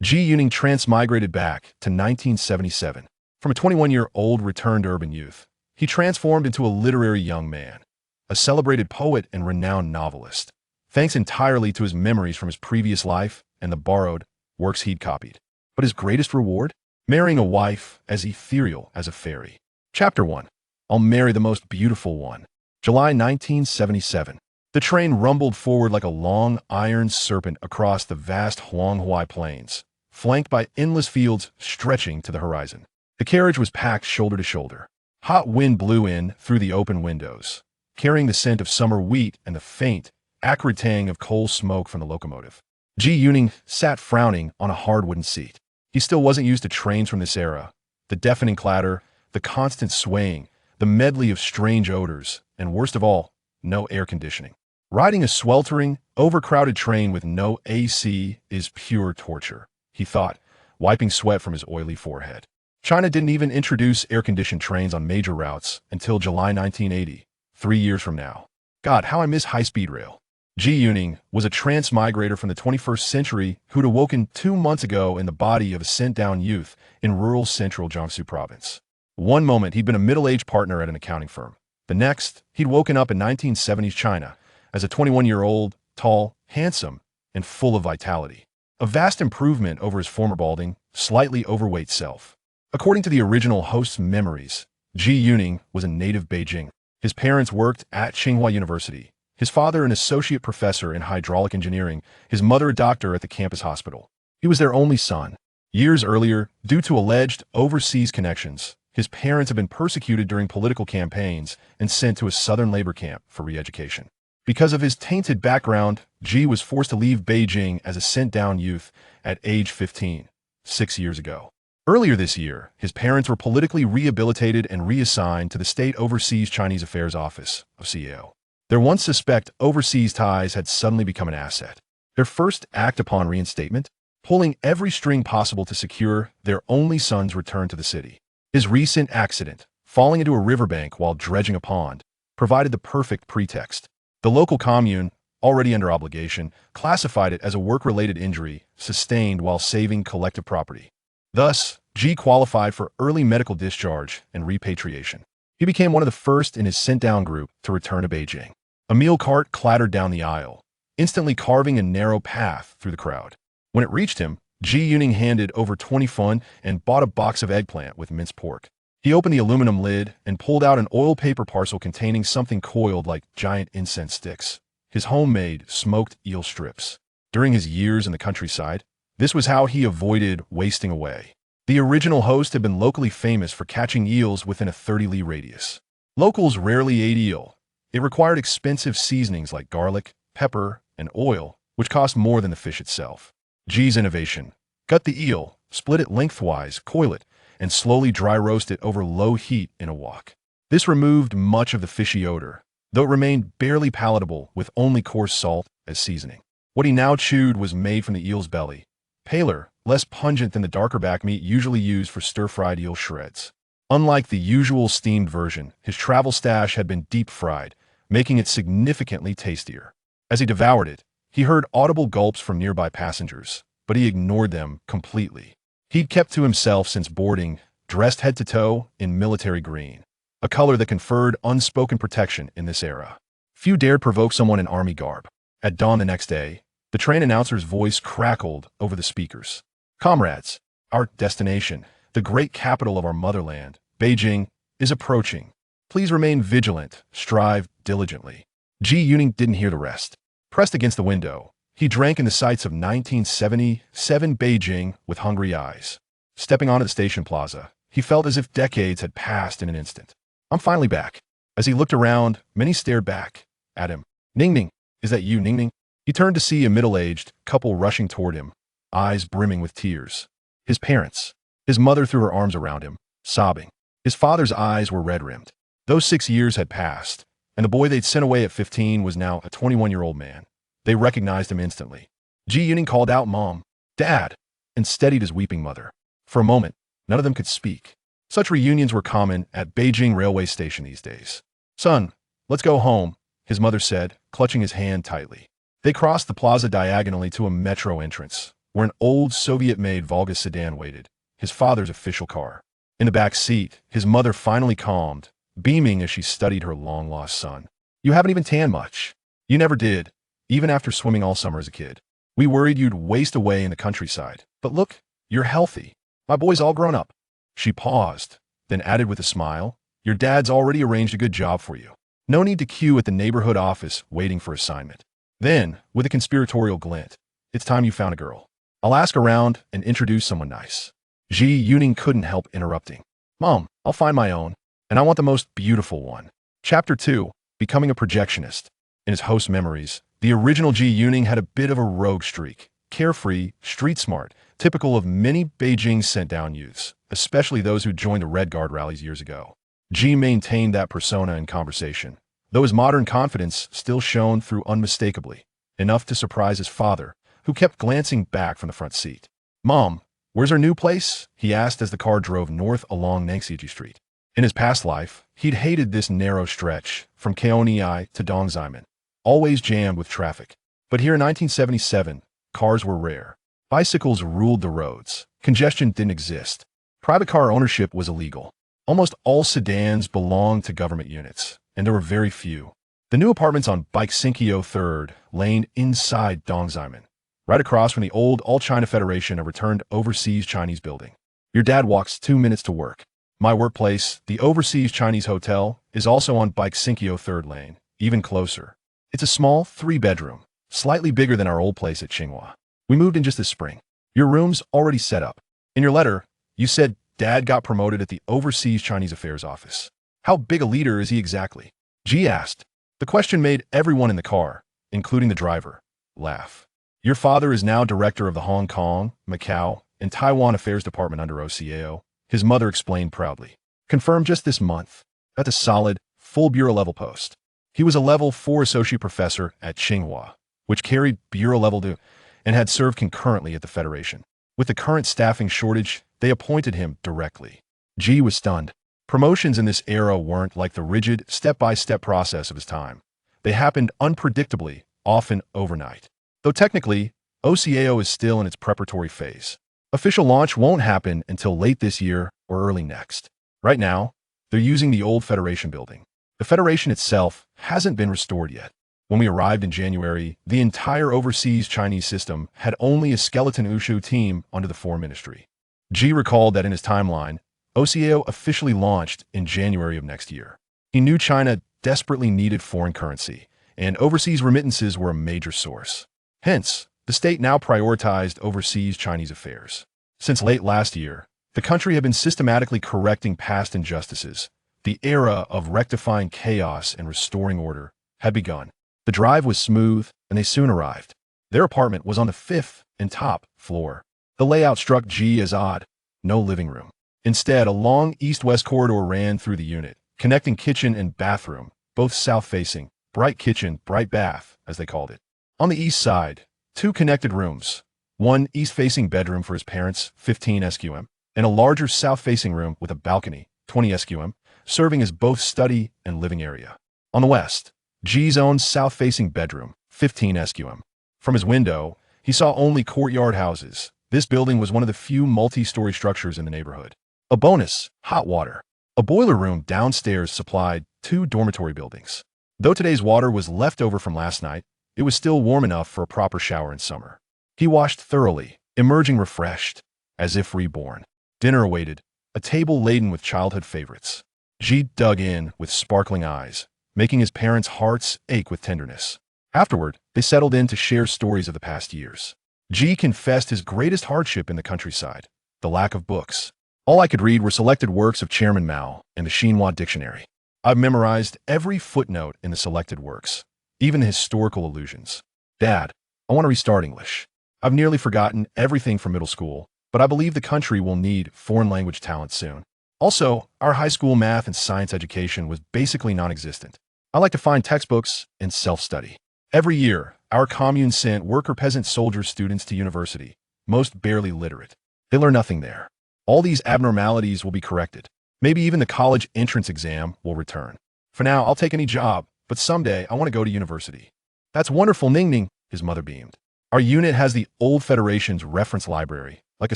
Ji Yuning transmigrated back to 1977. From a 21-year-old returned urban youth, he transformed into a literary young man, a celebrated poet and renowned novelist, thanks entirely to his memories from his previous life and the borrowed works he'd copied. But his greatest reward? Marrying a wife as ethereal as a fairy. Chapter 1. I'll marry the most beautiful one. July 1977. The train rumbled forward like a long iron serpent across the vast Huanghai plains, flanked by endless fields stretching to the horizon. The carriage was packed shoulder to shoulder. Hot wind blew in through the open windows, carrying the scent of summer wheat and the faint, acrid tang of coal smoke from the locomotive. Ji Yuning sat frowning on a hard wooden seat. He still wasn't used to trains from this era. The deafening clatter, the constant swaying, the medley of strange odors, and worst of all, no air conditioning. Riding a sweltering, overcrowded train with no AC is pure torture, he thought, wiping sweat from his oily forehead. China didn't even introduce air-conditioned trains on major routes until July 1980, 3 years from now. God, how I miss high-speed rail. Ji Yuning was a transmigrator from the 21st century who'd awoken 2 months ago in the body of a sent-down youth in rural central Jiangsu province. One moment, he'd been a middle-aged partner at an accounting firm. The next, he'd woken up in 1970s China as a 21-year-old, tall, handsome, and full of vitality. A vast improvement over his former balding, slightly overweight self. According to the original host's memories, Ji Yuning was a native Beijing. His parents worked at Tsinghua University. His father an associate professor in hydraulic engineering, his mother a doctor at the campus hospital. He was their only son. Years earlier, due to alleged overseas connections, his parents had been persecuted during political campaigns and sent to a southern labor camp for re-education. Because of his tainted background, Ji was forced to leave Beijing as a sent-down youth at age 15, 6 years ago. Earlier this year, his parents were politically rehabilitated and reassigned to the State Overseas Chinese Affairs Office, (CAO). Their once suspect overseas ties had suddenly become an asset. Their first act upon reinstatement? Pulling every string possible to secure their only son's return to the city. His recent accident, falling into a riverbank while dredging a pond, provided the perfect pretext. The local commune, already under obligation, classified it as a work-related injury sustained while saving collective property. Thus, Ji qualified for early medical discharge and repatriation. He became one of the first in his sent-down group to return to Beijing. A meal cart clattered down the aisle, instantly carving a narrow path through the crowd. When it reached him, Ji Yuning handed over 20 fun and bought a box of eggplant with minced pork. He opened the aluminum lid and pulled out an oil paper parcel containing something coiled like giant incense sticks. His homemade smoked eel strips. During his years in the countryside, this was how he avoided wasting away. The original host had been locally famous for catching eels within a 30-li radius. Locals rarely ate eel. It required expensive seasonings like garlic, pepper, and oil, which cost more than the fish itself. Ji's innovation: gut the eel, split it lengthwise, coil it, and slowly dry roast it over low heat in a wok. This removed much of the fishy odor, though it remained barely palatable with only coarse salt as seasoning. What he now chewed was made from the eel's belly, paler, less pungent than the darker back meat usually used for stir-fried eel shreds. Unlike the usual steamed version, his travel stash had been deep-fried, making it significantly tastier. As he devoured it, he heard audible gulps from nearby passengers, but he ignored them completely. He'd kept to himself since boarding, dressed head to toe in military green, a color that conferred unspoken protection in this era. Few dared provoke someone in army garb. At dawn the next day, the train announcer's voice crackled over the speakers. "Comrades, our destination, the great capital of our motherland, Beijing, is approaching. Please remain vigilant, strive diligently." Ji Yuning didn't hear the rest. Pressed against the window, he drank in the sights of 1977 Beijing with hungry eyes. Stepping onto the station plaza, he felt as if decades had passed in an instant. "I'm finally back." As he looked around, many stared back at him. "Ning Ning, is that you, Ning Ning?" He turned to see a middle-aged couple rushing toward him, eyes brimming with tears. His parents. His mother threw her arms around him, sobbing. His father's eyes were red-rimmed. Those 6 years had passed, and the boy they'd sent away at 15 was now a 21-year-old man. They recognized him instantly. Ji Yuning called out, "Mom, Dad," and steadied his weeping mother. For a moment, none of them could speak. Such reunions were common at Beijing railway station these days. "Son, let's go home," his mother said, clutching his hand tightly. They crossed the plaza diagonally to a metro entrance, where an old Soviet-made Volga sedan waited, his father's official car. In the back seat, his mother finally calmed, beaming as she studied her long-lost son. "You haven't even tanned much. You never did, even after swimming all summer as a kid. We worried you'd waste away in the countryside. But look, you're healthy. My boy's all grown up." She paused, then added with a smile, "Your dad's already arranged a good job for you. No need to queue at the neighborhood office waiting for assignment." Then, with a conspiratorial glint, "It's time you found a girl. I'll ask around and introduce someone nice." Zhu Lin couldn't help interrupting. "Mom, I'll find my own, and I want the most beautiful one." Chapter 2, Becoming a Projectionist. In his host's memories, the original Zhu Lin had a bit of a rogue streak. Carefree, street-smart, typical of many Beijing sent-down youths, especially those who joined the Red Guard rallies years ago. Ji maintained that persona in conversation, though his modern confidence still shone through unmistakably, enough to surprise his father, who kept glancing back from the front seat. "Mom, where's our new place?" he asked as the car drove north along Nangsiji Street. In his past life, he'd hated this narrow stretch, from Kaohsiung to Dongzhimen, always jammed with traffic. But here in 1977, cars were rare. Bicycles ruled the roads. Congestion didn't exist. Private car ownership was illegal. Almost all sedans belonged to government units, and there were very few. The new apartments on Bikesinkiyo 3rd Lane inside Dongzhimen, right across from the old All-China Federation, a returned overseas Chinese building. Your dad walks 2 minutes to work. My workplace, the Overseas Chinese Hotel, is also on Bikesinkiyo 3rd Lane, even closer. It's a small 3-bedroom, slightly bigger than our old place at Tsinghua. We moved in just this spring. Your room's already set up. In your letter, you said Dad got promoted at the Overseas Chinese Affairs office. How big a leader is he exactly? Ji asked. The question made everyone in the car, including the driver, laugh. Your father is now director of the Hong Kong, Macau, and Taiwan Affairs Department under OCAO, his mother explained proudly. Confirmed just this month. That's a solid, full bureau-level post. He was a level 4 associate professor at Tsinghua, which carried bureau-level to, and had served concurrently at the Federation. With the current staffing shortage, they appointed him directly. Ji was stunned. Promotions in this era weren't like the rigid, step-by-step process of his time. They happened unpredictably, often overnight. Though technically, OCAO is still in its preparatory phase. Official launch won't happen until late this year or early next. Right now, they're using the old Federation building. The Federation itself hasn't been restored yet. When we arrived in January, the entire overseas Chinese system had only a skeleton Wushu team under the Foreign Ministry. Ji recalled that in his timeline, OCAO officially launched in January of next year. He knew China desperately needed foreign currency, and overseas remittances were a major source. Hence, the state now prioritized overseas Chinese affairs. Since late last year, the country had been systematically correcting past injustices. The era of rectifying chaos and restoring order had begun. The drive was smooth, and they soon arrived. Their apartment was on the 5th and top floor. The layout struck Ji as odd. No living room. Instead, a long east-west corridor ran through the unit, connecting kitchen and bathroom, both south-facing. Bright kitchen, bright bath, as they called it. On the east side, 2 connected rooms. One east-facing bedroom for his parents, 15 SQM, and a larger south-facing room with a balcony, 20 SQM, serving as both study and living area. On the west, Ji's own south-facing bedroom, 15 SQM. From his window, he saw only courtyard houses. This building was one of the few multi-story structures in the neighborhood. A bonus, hot water. A boiler room downstairs supplied 2 dormitory buildings. Though today's water was left over from last night, it was still warm enough for a proper shower in summer. He washed thoroughly, emerging refreshed, as if reborn. Dinner awaited, a table laden with childhood favorites. Ji dug in with sparkling eyes, making his parents' hearts ache with tenderness. Afterward, they settled in to share stories of the past years. Ji confessed his greatest hardship in the countryside, the lack of books. All I could read were selected works of Chairman Mao and the Xinhua Dictionary. I've memorized every footnote in the selected works, even the historical allusions. Dad, I want to restart English. I've nearly forgotten everything from middle school, but I believe the country will need foreign language talent soon. Also, our high school math and science education was basically non-existent. I like to find textbooks and self-study. Every year, our commune sent worker peasant soldier students to university, most barely literate. They learn nothing there. All these abnormalities will be corrected. Maybe even the college entrance exam will return. For now, I'll take any job, but someday I want to go to university. That's wonderful, Ning Ning, his mother beamed. Our unit has the old Federation's reference library, like a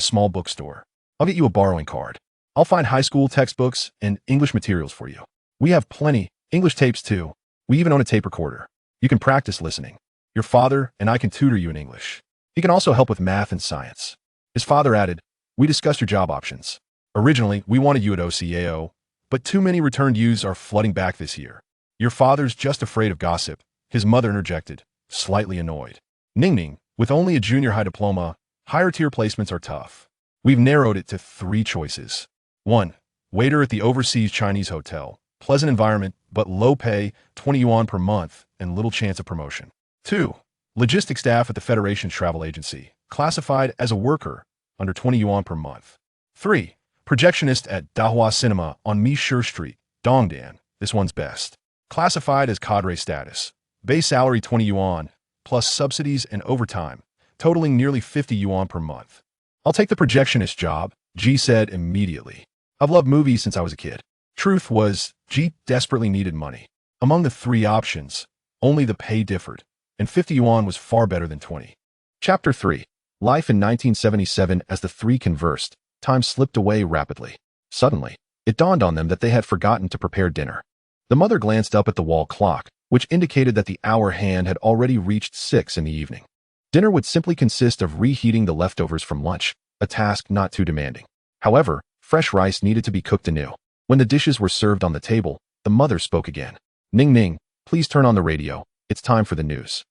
small bookstore. I'll get you a borrowing card. I'll find high school textbooks and English materials for you. We have plenty, English tapes too. We even own a tape recorder. You can practice listening. Your father and I can tutor you in English. He can also help with math and science. His father added, we discussed your job options. Originally, we wanted you at OCAO, but too many returned youths are flooding back this year. Your father's just afraid of gossip, his mother interjected, slightly annoyed. Ning Ning, with only a junior high diploma, higher tier placements are tough. We've narrowed it to 3 choices. 1. Waiter at the Overseas Chinese Hotel. Pleasant environment, but low pay, 20 yuan per month, and little chance of promotion. 2. Logistics staff at the Federation's travel agency. Classified as a worker, under 20 yuan per month. 3. Projectionist at Dahua Cinema on Mi Shi Street, Dongdan. This one's best. Classified as cadre status. Base salary 20 yuan, plus subsidies and overtime, totaling nearly 50 yuan per month. I'll take the projectionist job, G said immediately. I've loved movies since I was a kid. Truth was, G desperately needed money. Among the 3 options, only the pay differed, and 50 yuan was far better than 20. Chapter 3. Life in 1977. As the 3 conversed, time slipped away rapidly. Suddenly, it dawned on them that they had forgotten to prepare dinner. The mother glanced up at the wall clock, which indicated that the hour hand had already reached 6 in the evening. Dinner would simply consist of reheating the leftovers from lunch, a task not too demanding. However, fresh rice needed to be cooked anew. When the dishes were served on the table, the mother spoke again. Ning Ning, please turn on the radio. It's time for the news.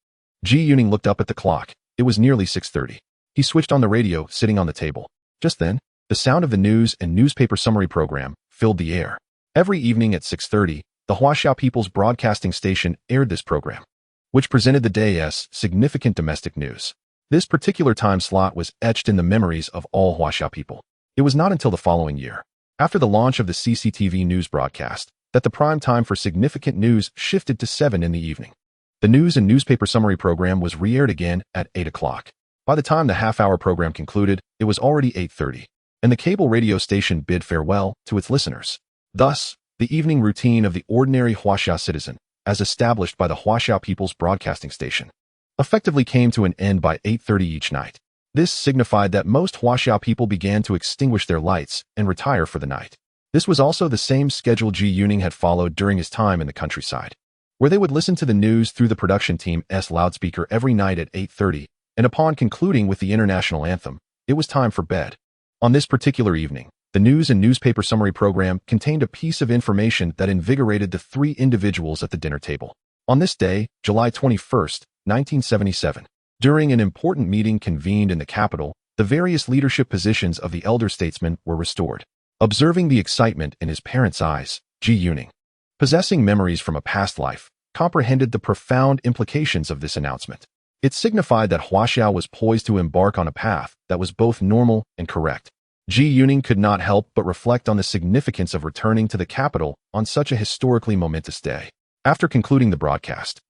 Ji Yuning looked up at the clock. It was nearly 6:30. He switched on the radio, sitting on the table. Just then, the sound of the news and newspaper summary program filled the air. Every evening at 6:30, the Huaxia People's Broadcasting Station aired this program, which presented the day's significant domestic news. This particular time slot was etched in the memories of all Huaxia people. It was not until the following year, after the launch of the CCTV news broadcast, that the prime time for significant news shifted to 7 in the evening. The news and newspaper summary program was re-aired again at 8 o'clock. By the time the half-hour program concluded, it was already 8:30, and the cable radio station bid farewell to its listeners. Thus, the evening routine of the ordinary Huaxia citizen, as established by the Huaxia People's Broadcasting Station, effectively came to an end by 8:30 each night. This signified that most Huaxia people began to extinguish their lights and retire for the night. This was also the same schedule Ji Yuning had followed during his time in the countryside, where they would listen to the news through the production team's loudspeaker every night at 8:30, and upon concluding with the international anthem, it was time for bed. On this particular evening, the news and newspaper summary program contained a piece of information that invigorated the 3 individuals at the dinner table. On this day, July 21st, 1977, during an important meeting convened in the capital, the various leadership positions of the elder statesman were restored. Observing the excitement in his parents' eyes, Ji Yuning, possessing memories from a past life, comprehended the profound implications of this announcement. It signified that Huaxia was poised to embark on a path that was both normal and correct. Ji Yuning could not help but reflect on the significance of returning to the capital on such a historically momentous day. After concluding the broadcast,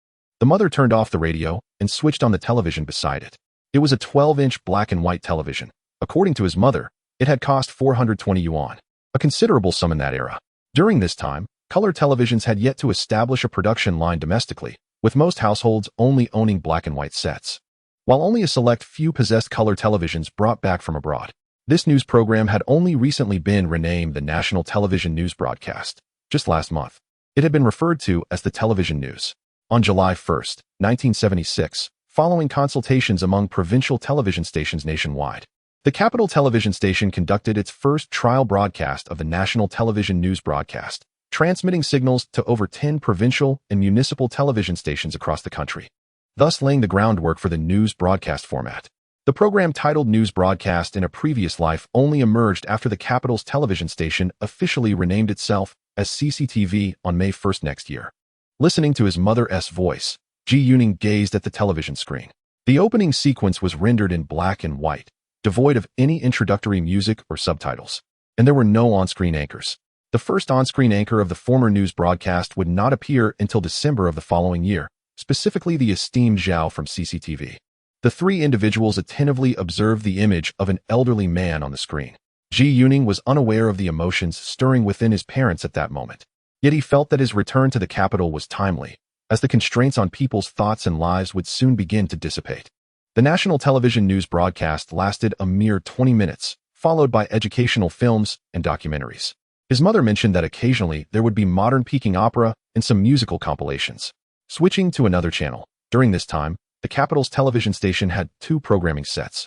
the mother turned off the radio and switched on the television beside it. It was a 12-inch black and white television. According to his mother, it had cost 420 yuan, a considerable sum in that era. During this time, color televisions had yet to establish a production line domestically, with most households only owning black and white sets, while only a select few possessed color televisions brought back from abroad. This news program had only recently been renamed the National Television News Broadcast. Just last month, it had been referred to as the television news. On July 1st, 1976, following consultations among provincial television stations nationwide, the Capital Television Station conducted its first trial broadcast of the National Television News Broadcast, transmitting signals to over 10 provincial and municipal television stations across the country, thus laying the groundwork for the news broadcast format. The program, titled News Broadcast in a Previous Life, only emerged after the capital's television station officially renamed itself as CCTV on May 1st next year. Listening to his mother's voice, Ji Yuning gazed at the television screen. The opening sequence was rendered in black and white, devoid of any introductory music or subtitles, and there were no on-screen anchors. The first on-screen anchor of the former news broadcast would not appear until December of the following year, specifically the esteemed Zhao from CCTV. The 3 individuals attentively observed the image of an elderly man on the screen. Ji Yuning was unaware of the emotions stirring within his parents at that moment. Yet he felt that his return to the capital was timely, as the constraints on people's thoughts and lives would soon begin to dissipate. The national television news broadcast lasted a mere 20 minutes, followed by educational films and documentaries. His mother mentioned that occasionally there would be modern Peking opera and some musical compilations. Switching to another channel. During this time, the capital's television station had two programming sets,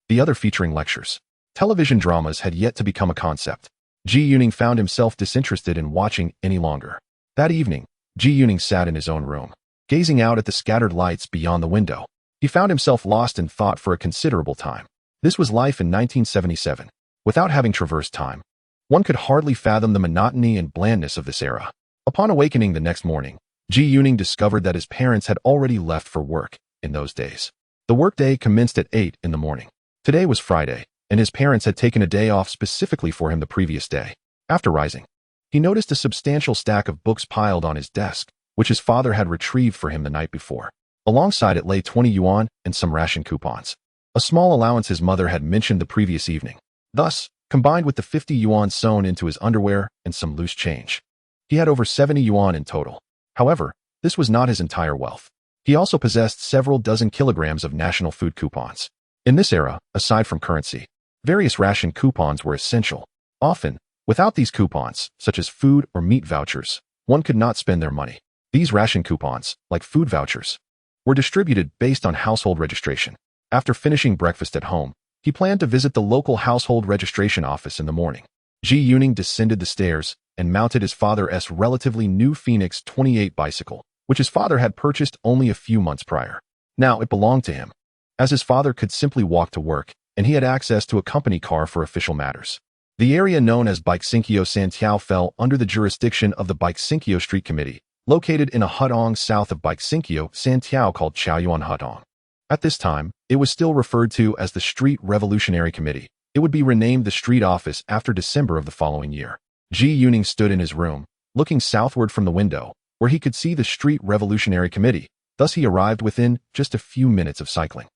the other featuring lectures. Television dramas had yet to become a concept. Ji Yuning found himself disinterested in watching any longer. That evening, Ji Yuning sat in his own room, gazing out at the scattered lights beyond the window. He found himself lost in thought for a considerable time. This was life in 1977. Without having traversed time, one could hardly fathom the monotony and blandness of this era. Upon awakening the next morning, Ji Yuning discovered that his parents had already left for work in those days. The workday commenced at 8 in the morning. Today was Friday, and his parents had taken a day off specifically for him the previous day. After rising, he noticed a substantial stack of books piled on his desk, which his father had retrieved for him the night before. Alongside it lay 20 yuan and some ration coupons, a small allowance his mother had mentioned the previous evening. Thus, combined with the 50 yuan sewn into his underwear and some loose change, he had over 70 yuan in total. However, this was not his entire wealth. He also possessed several dozen kilograms of national food coupons. In this era, aside from currency, various ration coupons were essential. Often, without these coupons, such as food or meat vouchers, one could not spend their money. These ration coupons, like food vouchers, were distributed based on household registration. After finishing breakfast at home, he planned to visit the local household registration office in the morning. Ji Yuning descended the stairs and mounted his father's relatively new Phoenix 28 bicycle, which his father had purchased only a few months prior. Now it belonged to him, as his father could simply walk to work, and he had access to a company car for official matters. The area known as Baixinkyo Santiao fell under the jurisdiction of the Baixinkyo Street Committee, located in a hutong south of Baixinkyo Santiao called Chaoyuan Hutong. At this time, it was still referred to as the Street Revolutionary Committee. It would be renamed the Street Office after December of the following year. Ji Yuning stood in his room, looking southward from the window, where he could see the Street Revolutionary Committee. Thus he arrived within just a few minutes of cycling.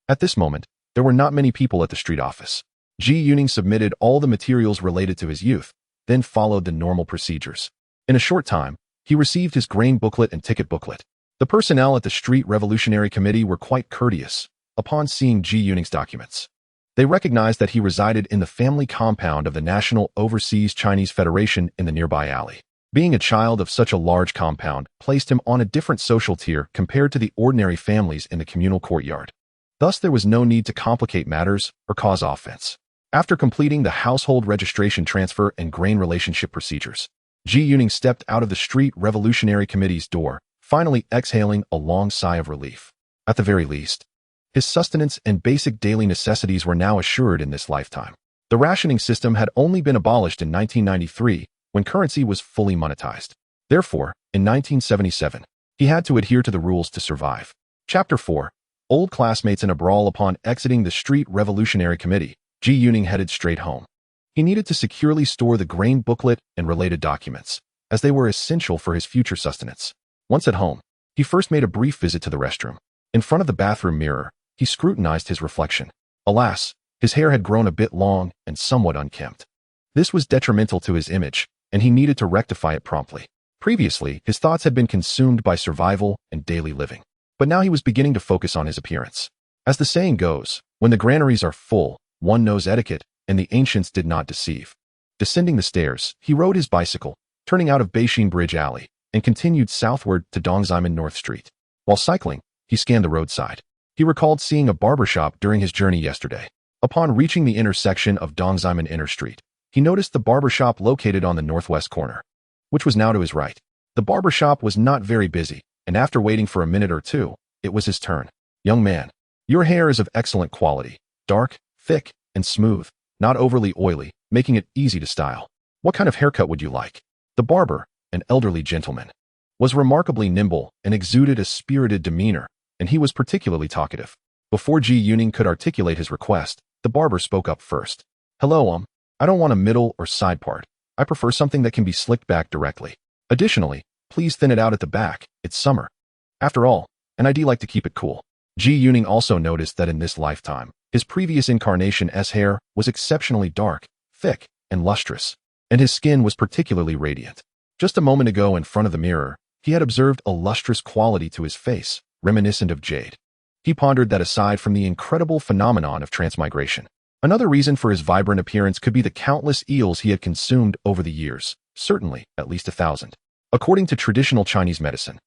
At this moment, there were not many people at the street office. Ji Yuning submitted all the materials related to his youth, then followed the normal procedures. In a short time, he received his grain booklet and ticket booklet. The personnel at the Street Revolutionary Committee were quite courteous upon seeing Ji Yuning's documents. They recognized that he resided in the family compound of the National Overseas Chinese Federation in the nearby alley. Being a child of such a large compound placed him on a different social tier compared to the ordinary families in the communal courtyard. Thus, there was no need to complicate matters or cause offense. After completing the household registration transfer and grain relationship procedures, Ji Yuning stepped out of the Street Revolutionary Committee's door, finally exhaling a long sigh of relief. At the very least, his sustenance and basic daily necessities were now assured in this lifetime. The rationing system had only been abolished in 1993, when currency was fully monetized. Therefore, in 1977, he had to adhere to the rules to survive. Chapter 4. Old classmates in a brawl. Upon exiting the Street Revolutionary Committee, Ji Yuning headed straight home. He needed to securely store the grain booklet and related documents, as they were essential for his future sustenance. Once at home, he first made a brief visit to the restroom. In front of the bathroom mirror, he scrutinized his reflection. Alas, his hair had grown a bit long and somewhat unkempt. This was detrimental to his image, and he needed to rectify it promptly. Previously, his thoughts had been consumed by survival and daily living. But now he was beginning to focus on his appearance. As the saying goes, when the granaries are full, one knows etiquette, and the ancients did not deceive. Descending the stairs, he rode his bicycle, turning out of Beijing Bridge Alley, and continued southward to Dongzheimen North Street. While cycling, he scanned the roadside. He recalled seeing a barbershop during his journey yesterday. Upon reaching the intersection of Dongzheimen Inner Street, he noticed the barbershop located on the northwest corner, which was now to his right. The barbershop was not very busy, and after waiting for a minute or two, it was his turn. "Young man, your hair is of excellent quality, dark, thick, and smooth, not overly oily, making it easy to style. What kind of haircut would you like?" The barber, an elderly gentleman, was remarkably nimble and exuded a spirited demeanor, and he was particularly talkative. Before Ji Yuning could articulate his request, the barber spoke up first. "Hello, I don't want a middle or side part. I prefer something that can be slicked back directly. Additionally, please thin it out at the back. It's summer. After all, and I do like to keep it cool." Ji Yuning also noticed that in this lifetime, his previous incarnation's hair was exceptionally dark, thick, and lustrous, and his skin was particularly radiant. Just a moment ago in front of the mirror, he had observed a lustrous quality to his face, reminiscent of jade. He pondered that aside from the incredible phenomenon of transmigration, another reason for his vibrant appearance could be the countless eels he had consumed over the years, certainly at least 1,000. According to traditional Chinese medicine,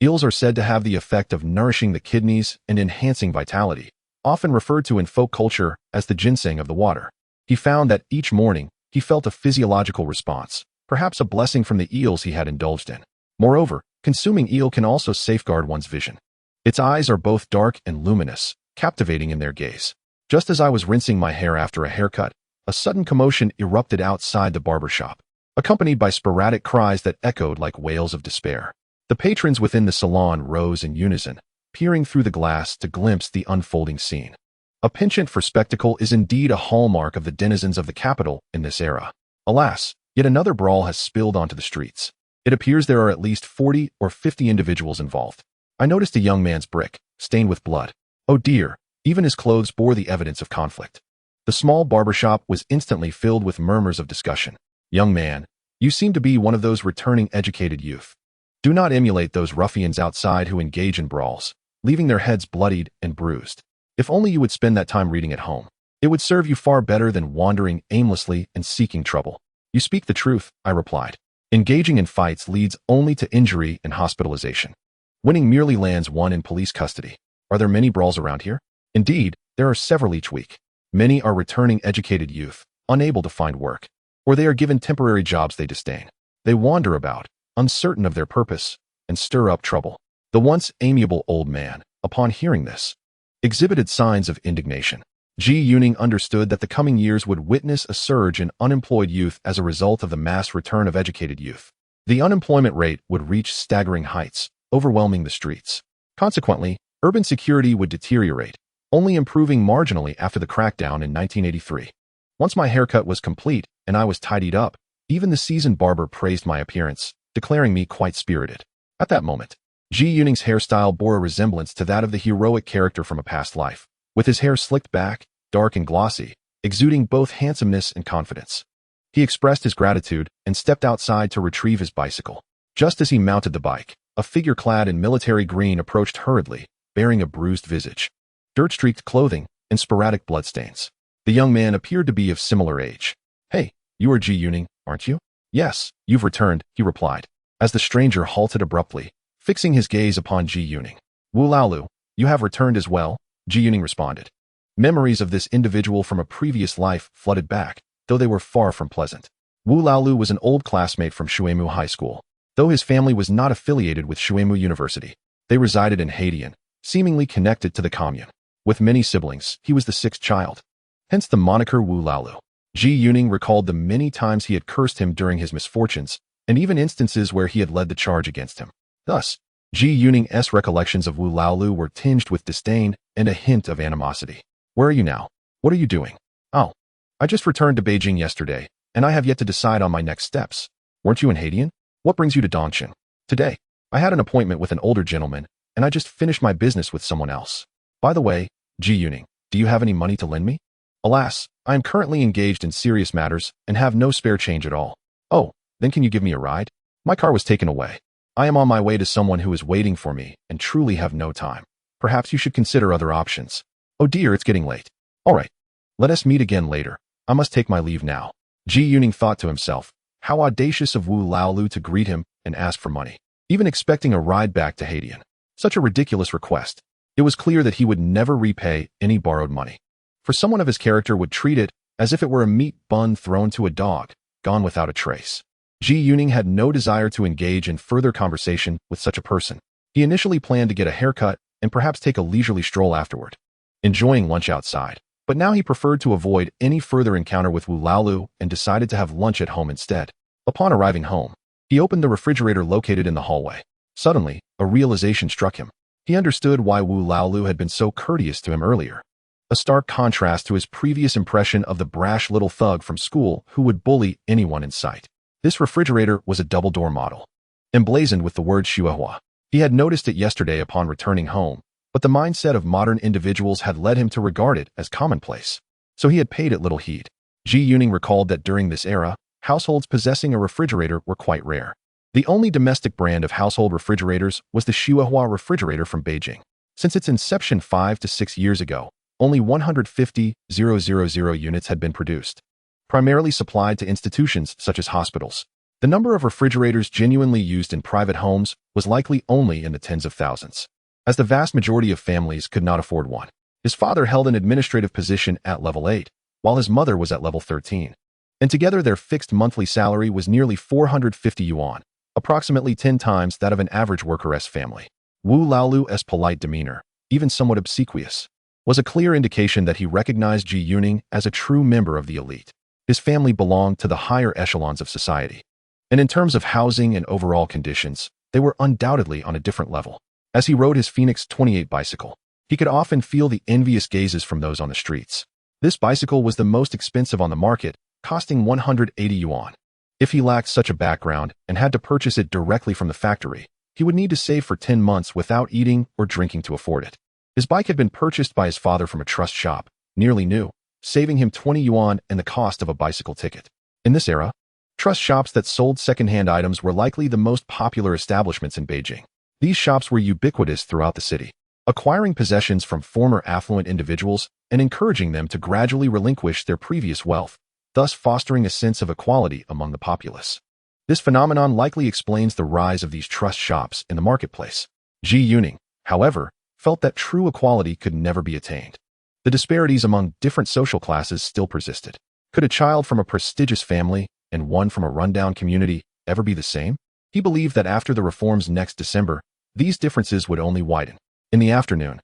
eels are said to have the effect of nourishing the kidneys and enhancing vitality, often referred to in folk culture as the ginseng of the water. He found that each morning he felt a physiological response, perhaps a blessing from the eels he had indulged in. Moreover, consuming eel can also safeguard one's vision. Its eyes are both dark and luminous, captivating in their gaze. Just as I was rinsing my hair after a haircut, a sudden commotion erupted outside the barber shop, accompanied by sporadic cries that echoed like wails of despair. The patrons within the salon rose in unison, peering through the glass to glimpse the unfolding scene. A penchant for spectacle is indeed a hallmark of the denizens of the capital in this era. Alas, yet another brawl has spilled onto the streets. It appears there are at least 40 or 50 individuals involved. I noticed a young man's brick, stained with blood. Oh dear, even his clothes bore the evidence of conflict. The small barbershop was instantly filled with murmurs of discussion. Young man, you seem to be one of those returning educated youth. Do not emulate those ruffians outside who engage in brawls, leaving their heads bloodied and bruised. If only you would spend that time reading at home. It would serve you far better than wandering aimlessly and seeking trouble. You speak the truth, I replied. Engaging in fights leads only to injury and hospitalization. Winning merely lands one in police custody. Are there many brawls around here? Indeed, there are several each week. Many are returning educated youth, unable to find work, or they are given temporary jobs they disdain. They wander about, uncertain of their purpose, and stir up trouble. The once amiable old man, upon hearing this, exhibited signs of indignation. Ji Yuning understood that the coming years would witness a surge in unemployed youth as a result of the mass return of educated youth. The unemployment rate would reach staggering heights, overwhelming the streets. Consequently, urban security would deteriorate, only improving marginally after the crackdown in 1983. Once my haircut was complete and I was tidied up, even the seasoned barber praised my appearance, declaring me quite spirited. At that moment, Ji Yuning's hairstyle bore a resemblance to that of the heroic character from a past life, with his hair slicked back, dark and glossy, exuding both handsomeness and confidence. He expressed his gratitude and stepped outside to retrieve his bicycle. Just as he mounted the bike, a figure clad in military green approached hurriedly, bearing a bruised visage, dirt-streaked clothing, and sporadic bloodstains. The young man appeared to be of similar age. Hey, you are Ji Yuning, aren't you? Yes, you've returned, he replied, as the stranger halted abruptly, fixing his gaze upon Ji Yuning. Wu Laolu, you have returned as well, Ji Yuning responded. Memories of this individual from a previous life flooded back, though they were far from pleasant. Wu Laolu was an old classmate from Shuimu High School. Though his family was not affiliated with Shuimu University, they resided in Haidian, seemingly connected to the commune. With many siblings, he was the sixth child. Hence the moniker Wu Laolu. Ji Yuning recalled the many times he had cursed him during his misfortunes, and even instances where he had led the charge against him. Thus, Ji Yuning's recollections of Wu Laolu were tinged with disdain and a hint of animosity. Where are you now? What are you doing? Oh, I just returned to Beijing yesterday, and I have yet to decide on my next steps. Weren't you in Haidian? What brings you to Dongqing? Today, I had an appointment with an older gentleman, and I just finished my business with someone else. By the way, Ji Yuning, do you have any money to lend me? Alas, I am currently engaged in serious matters and have no spare change at all. Oh, then can you give me a ride? My car was taken away. I am on my way to someone who is waiting for me and truly have no time. Perhaps you should consider other options. Oh dear, it's getting late. All right, let us meet again later. I must take my leave now. Ji Yuning thought to himself, how audacious of Wu Laolu to greet him and ask for money, even expecting a ride back to Haidian. Such a ridiculous request. It was clear that he would never repay any borrowed money. For someone of his character would treat it as if it were a meat bun thrown to a dog, gone without a trace. Ji Yuning had no desire to engage in further conversation with such a person. He initially planned to get a haircut and perhaps take a leisurely stroll afterward, enjoying lunch outside. But now he preferred to avoid any further encounter with Wu Laolu and decided to have lunch at home instead. Upon arriving home, he opened the refrigerator located in the hallway. Suddenly, a realization struck him. He understood why Wu Laolu had been so courteous to him earlier. A stark contrast to his previous impression of the brash little thug from school who would bully anyone in sight. This refrigerator was a double-door model, emblazoned with the word Shuihua. He had noticed it yesterday upon returning home, but the mindset of modern individuals had led him to regard it as commonplace, so he had paid it little heed. Ji Yuning recalled that during this era, households possessing a refrigerator were quite rare. The only domestic brand of household refrigerators was the Shuihua refrigerator from Beijing. Since its inception 5 to 6 years ago, only 150,000 units had been produced, primarily supplied to institutions such as hospitals. The number of refrigerators genuinely used in private homes was likely only in the tens of thousands, as the vast majority of families could not afford one. His father held an administrative position at level 8, while his mother was at level 13. And together their fixed monthly salary was nearly 450 yuan, approximately 10 times that of an average worker's family. Wu Laolu's polite demeanor, even somewhat obsequious, was a clear indication that he recognized Ji Yuning as a true member of the elite. His family belonged to the higher echelons of society, and in terms of housing and overall conditions, they were undoubtedly on a different level. As he rode his Phoenix 28 bicycle, he could often feel the envious gazes from those on the streets. This bicycle was the most expensive on the market, costing 180 yuan. If he lacked such a background and had to purchase it directly from the factory, he would need to save for 10 months without eating or drinking to afford it. His bike had been purchased by his father from a trust shop, nearly new, saving him 20 yuan and the cost of a bicycle ticket. In this era, trust shops that sold second-hand items were likely the most popular establishments in Beijing. These shops were ubiquitous throughout the city, acquiring possessions from former affluent individuals and encouraging them to gradually relinquish their previous wealth, thus fostering a sense of equality among the populace. This phenomenon likely explains the rise of these trust shops in the marketplace. Ji Yuning, however, felt that true equality could never be attained. The disparities among different social classes still persisted. Could a child from a prestigious family and one from a rundown community ever be the same? He believed that after the reforms next December, these differences would only widen. In the afternoon,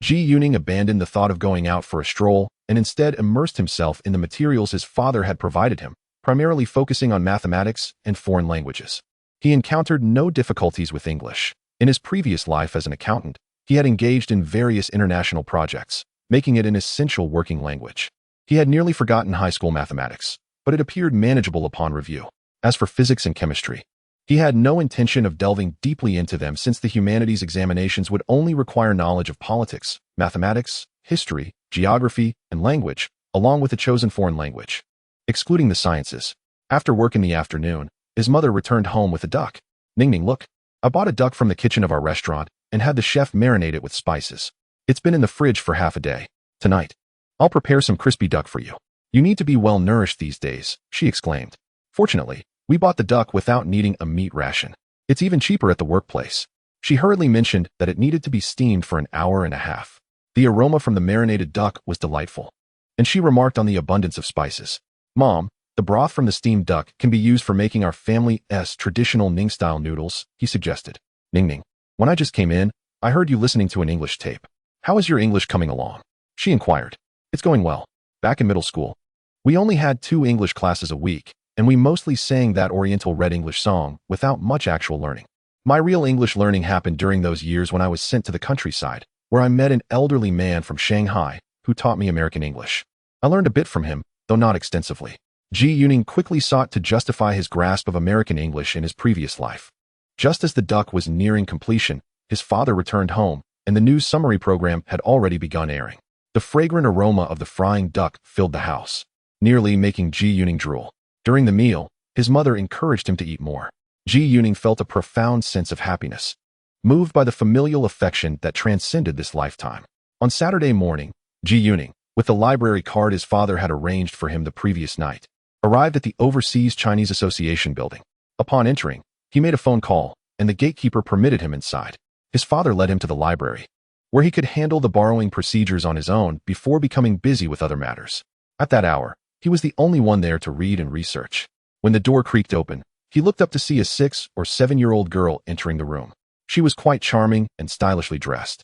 Ji Yuning abandoned the thought of going out for a stroll and instead immersed himself in the materials his father had provided him, primarily focusing on mathematics and foreign languages. He encountered no difficulties with English. In his previous life as an accountant, he had engaged in various international projects, making it an essential working language. He had nearly forgotten high school mathematics, but it appeared manageable upon review. As for physics and chemistry, he had no intention of delving deeply into them since the humanities examinations would only require knowledge of politics, mathematics, history, geography, and language, along with a chosen foreign language. Excluding the sciences, after work in the afternoon, his mother returned home with a duck. Ningning, look, I bought a duck from the kitchen of our restaurant and had the chef marinate it with spices. It's been in the fridge for half a day. Tonight, I'll prepare some crispy duck for you. You need to be well nourished these days, she exclaimed. Fortunately, we bought the duck without needing a meat ration. It's even cheaper at the workplace. She hurriedly mentioned that it needed to be steamed for an hour and a half. The aroma from the marinated duck was delightful, and she remarked on the abundance of spices. Mom, the broth from the steamed duck can be used for making our family's traditional Ning-style noodles, he suggested. Ningning, when I just came in, I heard you listening to an English tape. How is your English coming along? She inquired. It's going well. Back in middle school, we only had 2 English classes a week, and we mostly sang that Oriental Red English song without much actual learning. My real English learning happened during those years when I was sent to the countryside, where I met an elderly man from Shanghai who taught me American English. I learned a bit from him, though not extensively. Ji Yuning quickly sought to justify his grasp of American English in his previous life. Just as the duck was nearing completion, his father returned home, and the news summary program had already begun airing. The fragrant aroma of the frying duck filled the house, nearly making Ji Yuning drool. During the meal, his mother encouraged him to eat more. Ji Yuning felt a profound sense of happiness, moved by the familial affection that transcended this lifetime. On Saturday morning, Ji Yuning, with the library card his father had arranged for him the previous night, arrived at the Overseas Chinese Association building. Upon entering, he made a phone call, and the gatekeeper permitted him inside. His father led him to the library, where he could handle the borrowing procedures on his own before becoming busy with other matters. At that hour, he was the only one there to read and research. When the door creaked open, he looked up to see a 6 or 7-year-old girl entering the room. She was quite charming and stylishly dressed,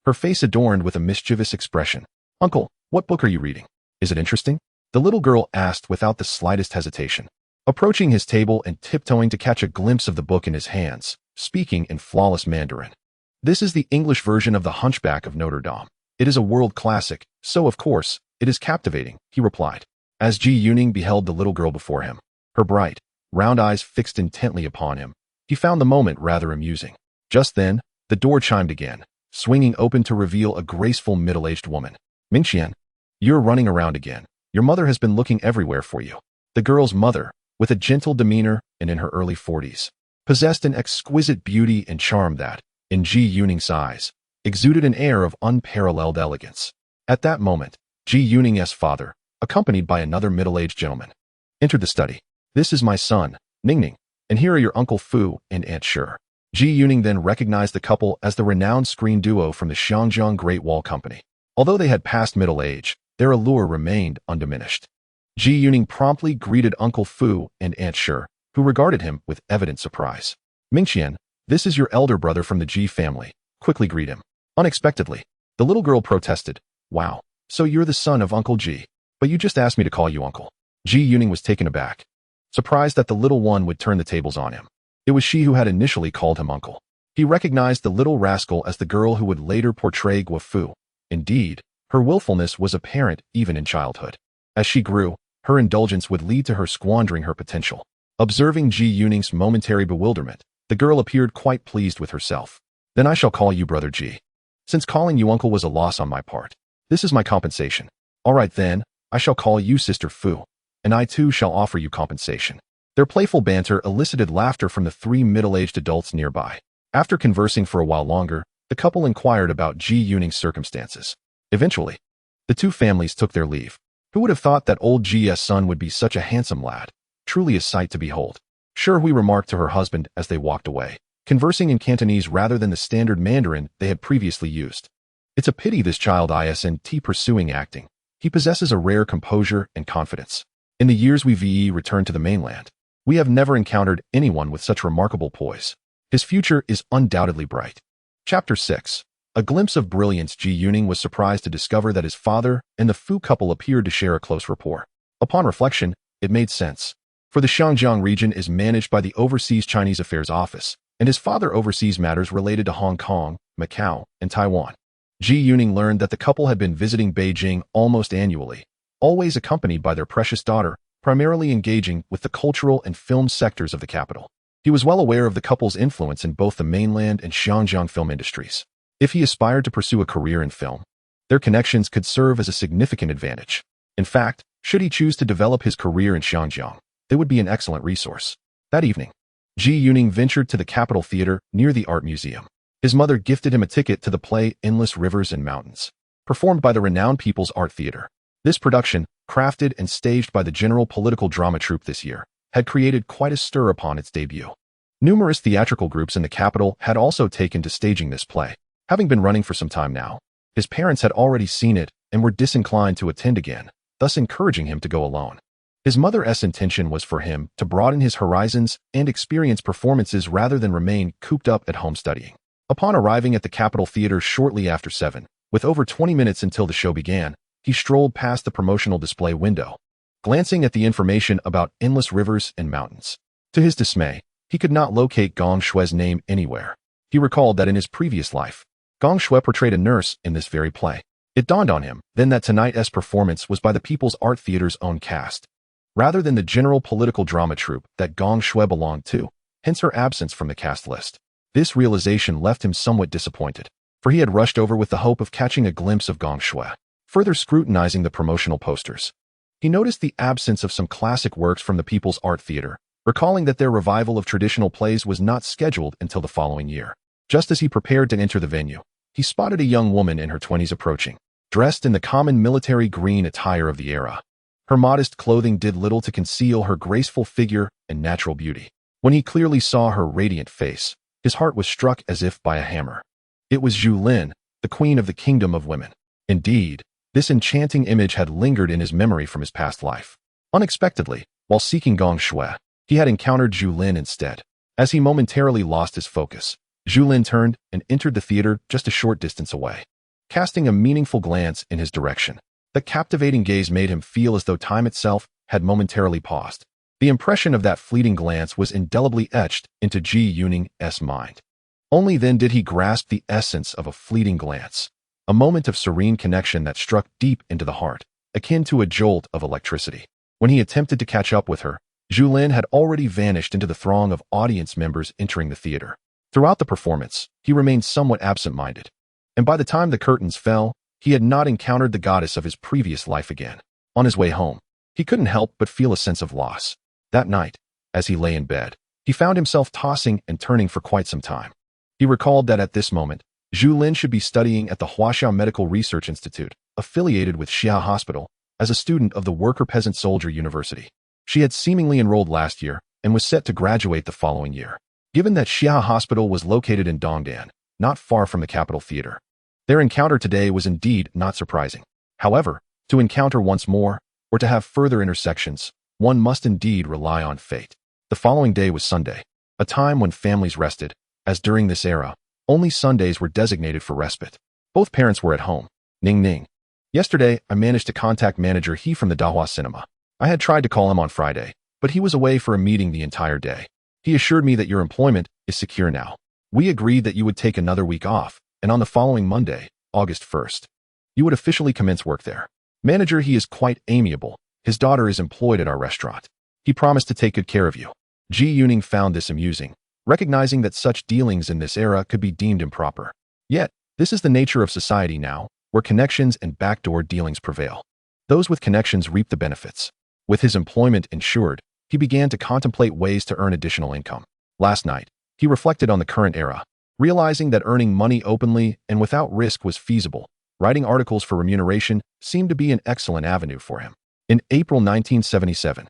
her face adorned with a mischievous expression. Uncle, what book are you reading? Is it interesting? The little girl asked without the slightest hesitation, approaching his table and tiptoeing to catch a glimpse of the book in his hands, speaking in flawless Mandarin. This is the English version of The Hunchback of Notre Dame. It is a world classic, so of course, it is captivating, he replied. As Ji Yuning beheld the little girl before him, her bright, round eyes fixed intently upon him, he found the moment rather amusing. Just then, the door chimed again, swinging open to reveal a graceful middle-aged woman. Mingqian, you're running around again. Your mother has been looking everywhere for you. The girl's mother, with a gentle demeanor and in her early 40s, possessed an exquisite beauty and charm that, in Ji Yuning's eyes, exuded an air of unparalleled elegance. At that moment, Ji Yuning's father, accompanied by another middle-aged gentleman, entered the study. "This is my son, Ningning, and here are your Uncle Fu and Aunt Sher." Ji Yuning then recognized the couple as the renowned screen duo from the Xiangjiang Great Wall Company. Although they had passed middle age, their allure remained undiminished. Ji Yuning promptly greeted Uncle Fu and Aunt Sher, who regarded him with evident surprise. "Mingqian, this is your elder brother from the Ji family. Quickly greet him." Unexpectedly, the little girl protested. "Wow, so you're the son of Uncle Ji, but you just asked me to call you uncle." Ji Yuning was taken aback, surprised that the little one would turn the tables on him. It was she who had initially called him uncle. He recognized the little rascal as the girl who would later portray Guo Fu. Indeed, her willfulness was apparent even in childhood. As she grew, her indulgence would lead to her squandering her potential. Observing Ji Yuning's momentary bewilderment, the girl appeared quite pleased with herself. "Then I shall call you Brother Ji. Since calling you uncle was a loss on my part, this is my compensation. All right then, I shall call you Sister Fu, and I too shall offer you compensation." Their playful banter elicited laughter from the three middle-aged adults nearby. After conversing for a while longer, the couple inquired about Ji Yuning's circumstances. Eventually, the two families took their leave. Who would have thought that old Ji's son would be such a handsome lad? Truly a sight to behold. Sure, Hui remarked to her husband as they walked away, conversing in Cantonese rather than the standard Mandarin they had previously used. "It's a pity this child isn't pursuing acting. He possesses a rare composure and confidence. In the years we've returned to the mainland, we have never encountered anyone with such remarkable poise. His future is undoubtedly bright." Chapter 6. A glimpse of brilliance. Ji Yuning was surprised to discover that his father and the Fu couple appeared to share a close rapport. Upon reflection, it made sense, for the Xiangjiang region is managed by the Overseas Chinese Affairs Office, and his father oversees matters related to Hong Kong, Macau, and Taiwan. Ji Yuning learned that the couple had been visiting Beijing almost annually, always accompanied by their precious daughter, primarily engaging with the cultural and film sectors of the capital. He was well aware of the couple's influence in both the mainland and Xiangjiang film industries. If he aspired to pursue a career in film, their connections could serve as a significant advantage. In fact, should he choose to develop his career in Xiangjiang, they would be an excellent resource. That evening, Ji Yuning ventured to the Capitol Theater near the Art Museum. His mother gifted him a ticket to the play Endless Rivers and Mountains, performed by the renowned People's Art Theater. This production, crafted and staged by the General Political Drama Troupe this year, had created quite a stir upon its debut. Numerous theatrical groups in the capital had also taken to staging this play. Having been running for some time now, his parents had already seen it and were disinclined to attend again, thus encouraging him to go alone. His mother's intention was for him to broaden his horizons and experience performances rather than remain cooped up at home studying. Upon arriving at the Capitol Theater shortly after 7, with over 20 minutes until the show began, he strolled past the promotional display window, glancing at the information about Endless Rivers and Mountains. To his dismay, he could not locate Gong Shue's name anywhere. He recalled that in his previous life, Gong Shue portrayed a nurse in this very play. It dawned on him then that tonight's performance was by the People's Art Theater's own cast, rather than the General Political Drama Troupe that Gong Shue belonged to, hence her absence from the cast list. This realization left him somewhat disappointed, for he had rushed over with the hope of catching a glimpse of Gong Shue. Further scrutinizing the promotional posters, he noticed the absence of some classic works from the People's Art Theater, recalling that their revival of traditional plays was not scheduled until the following year. Just as he prepared to enter the venue, he spotted a young woman in her 20s approaching, dressed in the common military green attire of the era. Her modest clothing did little to conceal her graceful figure and natural beauty. When he clearly saw her radiant face, his heart was struck as if by a hammer. It was Zhu Lin, the queen of the kingdom of women. Indeed, this enchanting image had lingered in his memory from his past life. Unexpectedly, while seeking Gong Shue, he had encountered Zhu Lin instead. As he momentarily lost his focus, Zhu Lin turned and entered the theater just a short distance away, casting a meaningful glance in his direction. The captivating gaze made him feel as though time itself had momentarily paused. The impression of that fleeting glance was indelibly etched into Ji Yuning's mind. Only then did he grasp the essence of a fleeting glance, a moment of serene connection that struck deep into the heart, akin to a jolt of electricity. When he attempted to catch up with her, Zhu Lin had already vanished into the throng of audience members entering the theater. Throughout the performance, he remained somewhat absent-minded, and by the time the curtains fell, he had not encountered the goddess of his previous life again. On his way home, he couldn't help but feel a sense of loss. That night, as he lay in bed, he found himself tossing and turning for quite some time. He recalled that at this moment, Zhu Lin should be studying at the Huaxiao Medical Research Institute, affiliated with Xia Hospital, as a student of the Worker-Peasant-Soldier University. She had seemingly enrolled last year and was set to graduate the following year. Given that Xia Hospital was located in Dongdan, not far from the capital theater, their encounter today was indeed not surprising. However, to encounter once more, or to have further intersections, one must indeed rely on fate. The following day was Sunday, a time when families rested, as during this era, only Sundays were designated for respite. Both parents were at home. Ning Ning. Yesterday, I managed to contact manager He from the Dahua Cinema. I had tried to call him on Friday, but he was away for a meeting the entire day. He assured me that your employment is secure now. We agreed that you would take another week off, and on the following Monday, August 1st, you would officially commence work there. Manager He is quite amiable. His daughter is employed at our restaurant. He promised to take good care of you. Ji Yuning found this amusing, recognizing that such dealings in this era could be deemed improper. Yet, this is the nature of society now, where connections and backdoor dealings prevail. Those with connections reap the benefits. With his employment ensured, he began to contemplate ways to earn additional income. Last night, he reflected on the current era, realizing that earning money openly and without risk was feasible. Writing articles for remuneration seemed to be an excellent avenue for him. In April 1977,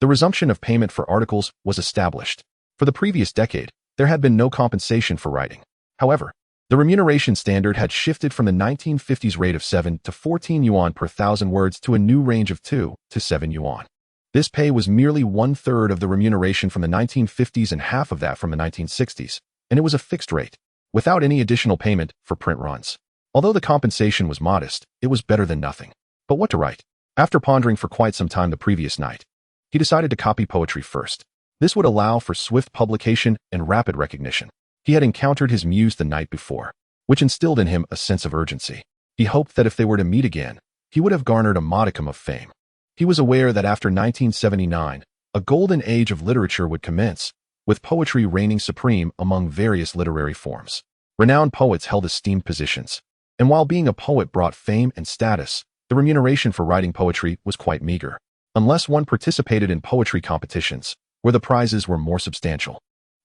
the resumption of payment for articles was established. For the previous decade, there had been no compensation for writing. However, the remuneration standard had shifted from the 1950s rate of 7 to 14 yuan per thousand words to a new range of 2 to 7 yuan. This pay was merely one-third of the remuneration from the 1950s and half of that from the 1960s, and it was a fixed rate, without any additional payment for print runs. Although the compensation was modest, it was better than nothing. But what to write? After pondering for quite some time the previous night, he decided to copy poetry first. This would allow for swift publication and rapid recognition. He had encountered his muse the night before, which instilled in him a sense of urgency. He hoped that if they were to meet again, he would have garnered a modicum of fame. He was aware that after 1979, a golden age of literature would commence, with poetry reigning supreme among various literary forms. Renowned poets held esteemed positions, and while being a poet brought fame and status, the remuneration for writing poetry was quite meager, unless one participated in poetry competitions, where the prizes were more substantial.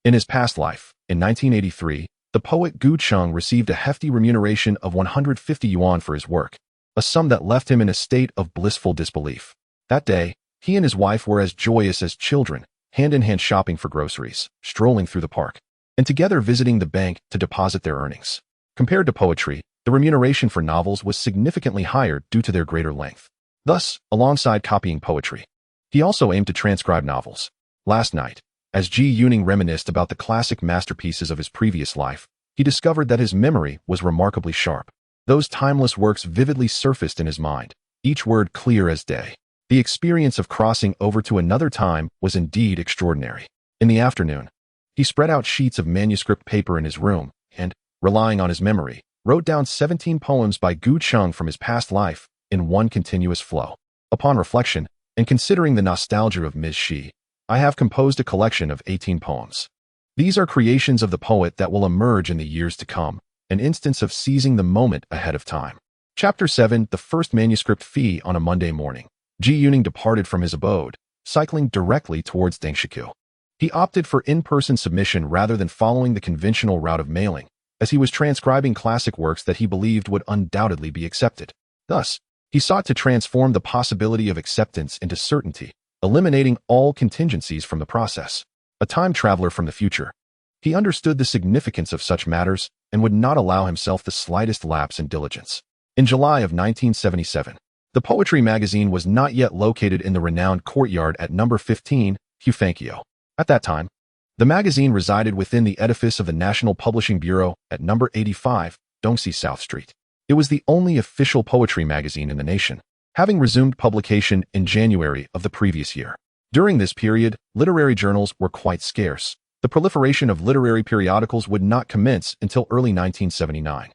In his past life, in 1983, the poet Gu Cheng received a hefty remuneration of 150 yuan for his work, a sum that left him in a state of blissful disbelief. That day, he and his wife were as joyous as children, hand-in-hand shopping for groceries, strolling through the park, and together visiting the bank to deposit their earnings. Compared to poetry, the remuneration for novels was significantly higher due to their greater length. Thus, alongside copying poetry, he also aimed to transcribe novels. Last night, as Ji Yuning reminisced about the classic masterpieces of his previous life, he discovered that his memory was remarkably sharp. Those timeless works vividly surfaced in his mind, each word clear as day. The experience of crossing over to another time was indeed extraordinary. In the afternoon, he spread out sheets of manuscript paper in his room and, relying on his memory, wrote down 17 poems by Gu Cheng from his past life in one continuous flow. Upon reflection, and considering the nostalgia of Ms. Shi, I have composed a collection of 18 poems. These are creations of the poet that will emerge in the years to come, an instance of seizing the moment ahead of time. Chapter 7, The First Manuscript Fee. On a Monday morning, Ji Yuning departed from his abode, cycling directly towards Dangshikou. He opted for in-person submission rather than following the conventional route of mailing, as he was transcribing classic works that he believed would undoubtedly be accepted. Thus, he sought to transform the possibility of acceptance into certainty, eliminating all contingencies from the process. A time traveler from the future, he understood the significance of such matters and would not allow himself the slightest lapse in diligence. In July of 1977, the poetry magazine was not yet located in the renowned courtyard at number 15, Hufankyo. At that time, the magazine resided within the edifice of the National Publishing Bureau at number 85, Dongxi South Street. It was the only official poetry magazine in the nation, having resumed publication in January of the previous year. During this period, literary journals were quite scarce. The proliferation of literary periodicals would not commence until early 1979.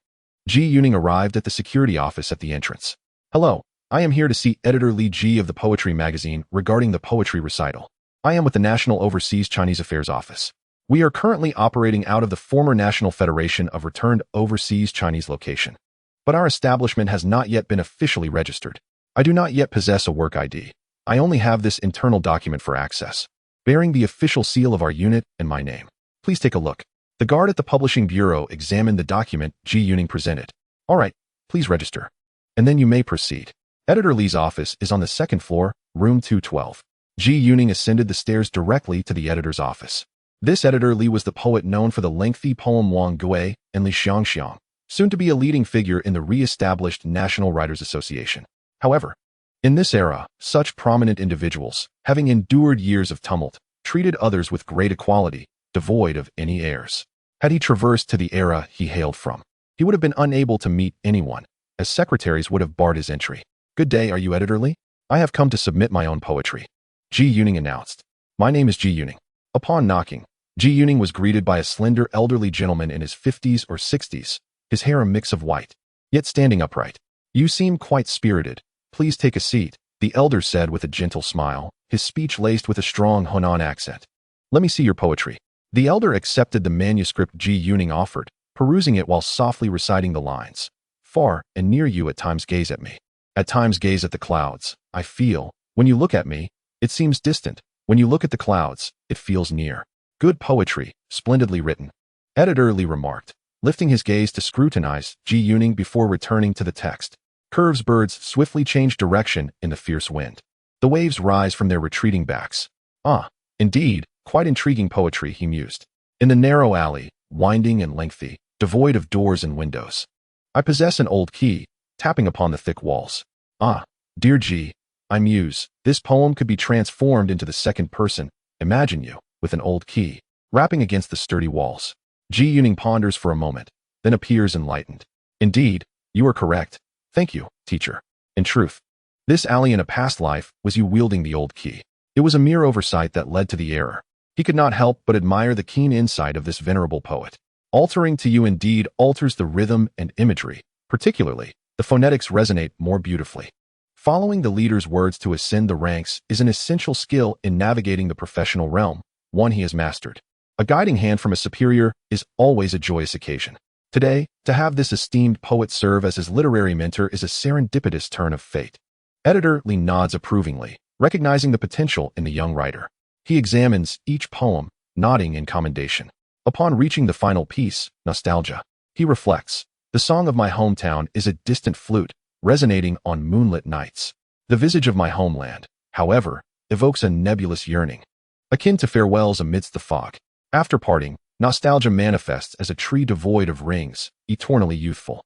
Ji Yuning arrived at the security office at the entrance. "Hello, I am here to see editor Li Ji of the poetry magazine regarding the poetry recital. I am with the National Overseas Chinese Affairs Office. We are currently operating out of the former National Federation of Returned Overseas Chinese location. But our establishment has not yet been officially registered. I do not yet possess a work ID. I only have this internal document for access, bearing the official seal of our unit and my name. Please take a look." The guard at the publishing bureau examined the document Ji Yuning presented. All right, please register. And then you may proceed. Editor Li's office is on the second floor, room 212. Ji Yuning ascended the stairs directly to the editor's office. This editor Li was the poet known for the lengthy poem Wang Gui and Li Xiangxiang, soon to be a leading figure in the re-established National Writers Association. However, in this era, such prominent individuals, having endured years of tumult, treated others with great equality, devoid of any airs. Had he traversed to the era he hailed from, he would have been unable to meet anyone, as secretaries would have barred his entry. Good day, are you Editor Li? I have come to submit my own poetry. Ji Yuning announced. My name is Ji Yuning. Upon knocking, Ji Yuning was greeted by a slender elderly gentleman in his 50s or 60s, his hair a mix of white, yet standing upright. You seem quite spirited. Please take a seat, the elder said with a gentle smile, his speech laced with a strong Hunan accent. Let me see your poetry. The elder accepted the manuscript Ji Yuning offered, perusing it while softly reciting the lines. Far and near you at times gaze at me. At times gaze at the clouds. I feel, when you look at me, it seems distant. When you look at the clouds, it feels near. Good poetry, splendidly written. Editor Li remarked, lifting his gaze to scrutinize Ji Yuning before returning to the text. Curves birds swiftly change direction in the fierce wind. The waves rise from their retreating backs. Ah, indeed, quite intriguing poetry, he mused. In the narrow alley, winding and lengthy, devoid of doors and windows. I possess an old key, tapping upon the thick walls. Ah, dear Ji, I muse, this poem could be transformed into the second person. Imagine you, with an old key, rapping against the sturdy walls. Ji Yuning ponders for a moment, then appears enlightened. Indeed, you are correct. Thank you, teacher. In truth, this alley in a past life was you wielding the old key. It was a mere oversight that led to the error. He could not help but admire the keen insight of this venerable poet. Altering to you indeed alters the rhythm and imagery. Particularly, the phonetics resonate more beautifully. Following the leader's words to ascend the ranks is an essential skill in navigating the professional realm, one he has mastered. A guiding hand from a superior is always a joyous occasion. Today, to have this esteemed poet serve as his literary mentor is a serendipitous turn of fate. Editor Li nods approvingly, recognizing the potential in the young writer. He examines each poem, nodding in commendation. Upon reaching the final piece, Nostalgia, he reflects, the song of my hometown is a distant flute, resonating on moonlit nights. The visage of my homeland, however, evokes a nebulous yearning, akin to farewells amidst the fog. After parting, nostalgia manifests as a tree devoid of rings, eternally youthful.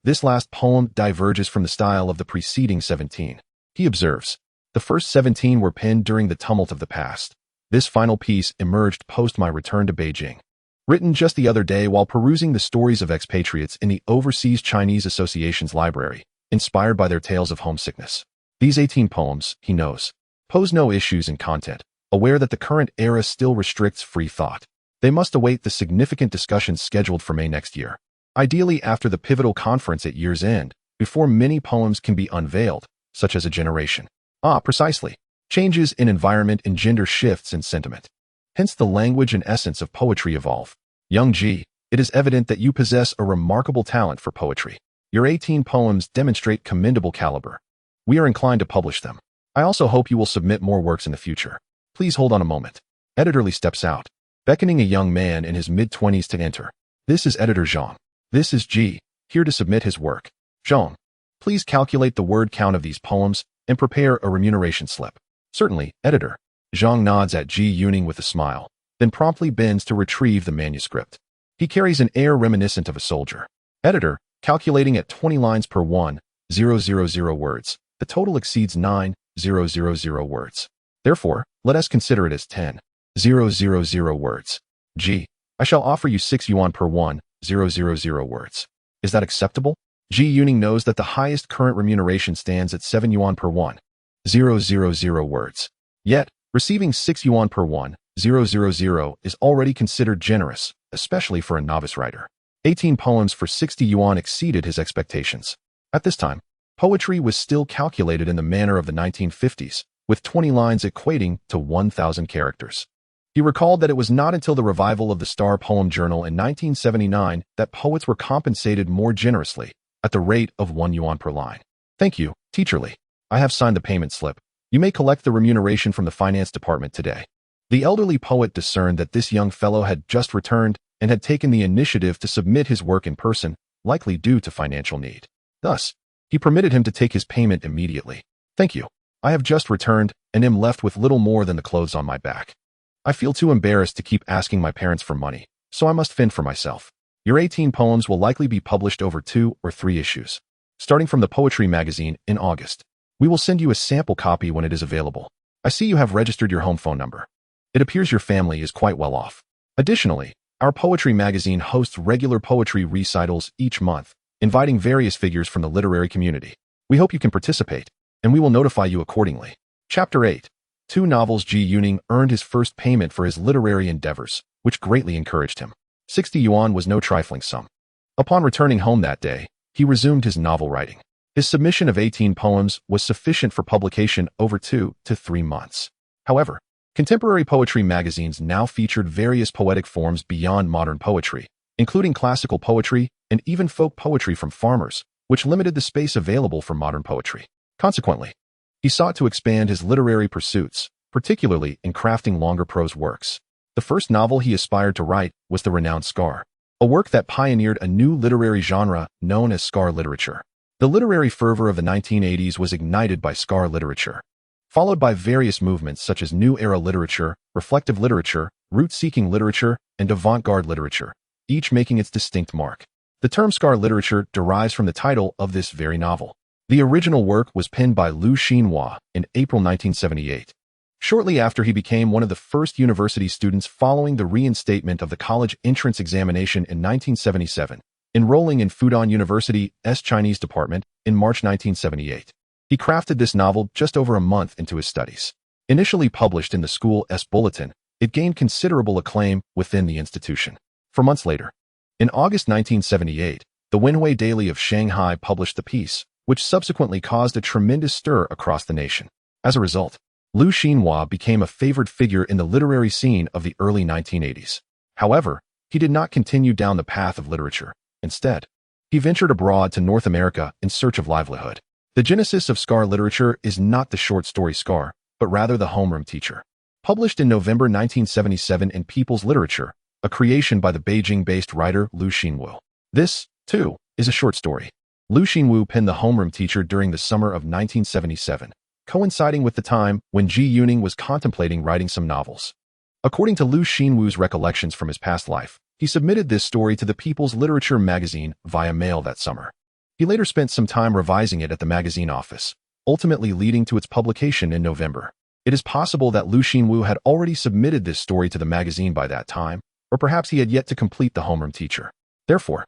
This last poem diverges from the style of the preceding 17. He observes, the first 17 were penned during the tumult of the past. This final piece emerged post my return to Beijing. Written just the other day while perusing the stories of expatriates in the Overseas Chinese Association's library, inspired by their tales of homesickness. These 18 poems, he knows, pose no issues in content, aware that the current era still restricts free thought. They must await the significant discussions scheduled for May next year. Ideally after the pivotal conference at year's end, before many poems can be unveiled, such as a generation. Precisely. Changes in environment engender shifts in sentiment. Hence the language and essence of poetry evolve. Young Ji, it is evident that you possess a remarkable talent for poetry. Your 18 poems demonstrate commendable caliber. We are inclined to publish them. I also hope you will submit more works in the future. Please hold on a moment. Editor Li steps out, beckoning a young man in his mid-20s to enter. This is Editor Zhang. This is Ji, here to submit his work. Zhang, please calculate the word count of these poems and prepare a remuneration slip. Certainly, Editor. Zhang nods at Ji Yuning with a smile, then promptly bends to retrieve the manuscript. He carries an air reminiscent of a soldier. Editor, calculating at 20 lines per 1,000 words, the total exceeds 9,000 words. Therefore, let us consider it as 10,000 words. Ji, I shall offer you 6 yuan per 1,000 words. Is that acceptable? Ji Yuning knows that the highest current remuneration stands at 7 yuan per 1,000 words. Yet, receiving 6 yuan per 1,000 is already considered generous, especially for a novice writer. 18 poems for 60 yuan exceeded his expectations. At this time, poetry was still calculated in the manner of the 1950s, with 20 lines equating to 1,000 characters. He recalled that it was not until the revival of the Star Poem Journal in 1979 that poets were compensated more generously, at the rate of 1 yuan per line. Thank you, Teacher Li. I have signed the payment slip. You may collect the remuneration from the finance department today. The elderly poet discerned that this young fellow had just returned and had taken the initiative to submit his work in person, likely due to financial need. Thus, he permitted him to take his payment immediately. "Thank you. I have just returned and am left with little more than the clothes on my back. I feel too embarrassed to keep asking my parents for money, so I must fend for myself. Your 18 poems will likely be published over 2 or 3 issues, starting from the poetry magazine in August. We will send you a sample copy when it is available. I see you have registered your home phone number. It appears your family is quite well off. Additionally, our poetry magazine hosts regular poetry recitals each month, inviting various figures from the literary community. We hope you can participate, and we will notify you accordingly." Chapter 8. 2 novels. Zhu Lin earned his first payment for his literary endeavors, which greatly encouraged him. 60 yuan was no trifling sum. Upon returning home that day, he resumed his novel writing. His submission of 18 poems was sufficient for publication over 2 to 3 months. However, contemporary poetry magazines now featured various poetic forms beyond modern poetry, including classical poetry and even folk poetry from farmers, which limited the space available for modern poetry. Consequently, he sought to expand his literary pursuits, particularly in crafting longer prose works. The first novel he aspired to write was the renowned Scar, a work that pioneered a new literary genre known as Scar literature. The literary fervor of the 1980s was ignited by Scar literature, followed by various movements such as New Era literature, reflective literature, root-seeking literature, and avant-garde literature, each making its distinct mark. The term Scar literature derives from the title of this very novel. The original work was penned by Liu Xinhua in April 1978. Shortly after he became one of the first university students following the reinstatement of the college entrance examination in 1977, enrolling in Fudan University's Chinese department in March 1978. He crafted this novel just over a month into his studies. Initially published in the school's bulletin, it gained considerable acclaim within the institution. 4 months later, in August 1978, the Wenhui Daily of Shanghai published the piece, which subsequently caused a tremendous stir across the nation. As a result, Liu Xinhua became a favored figure in the literary scene of the early 1980s. However, he did not continue down the path of literature. Instead, he ventured abroad to North America in search of livelihood. The genesis of Scar literature is not the short story Scar, but rather the homeroom teacher. Published in November 1977 in People's Literature, a creation by the Beijing-based writer Liu Xinwu. This, too, is a short story. Liu Xinwu penned the homeroom teacher during the summer of 1977, coinciding with the time when Zhu Lin was contemplating writing some novels. According to Liu Xinwu's recollections from his past life, he submitted this story to the People's Literature magazine via mail that summer. He later spent some time revising it at the magazine office, ultimately leading to its publication in November. It is possible that Liu Xinwu had already submitted this story to the magazine by that time, or perhaps he had yet to complete the homeroom teacher. Therefore,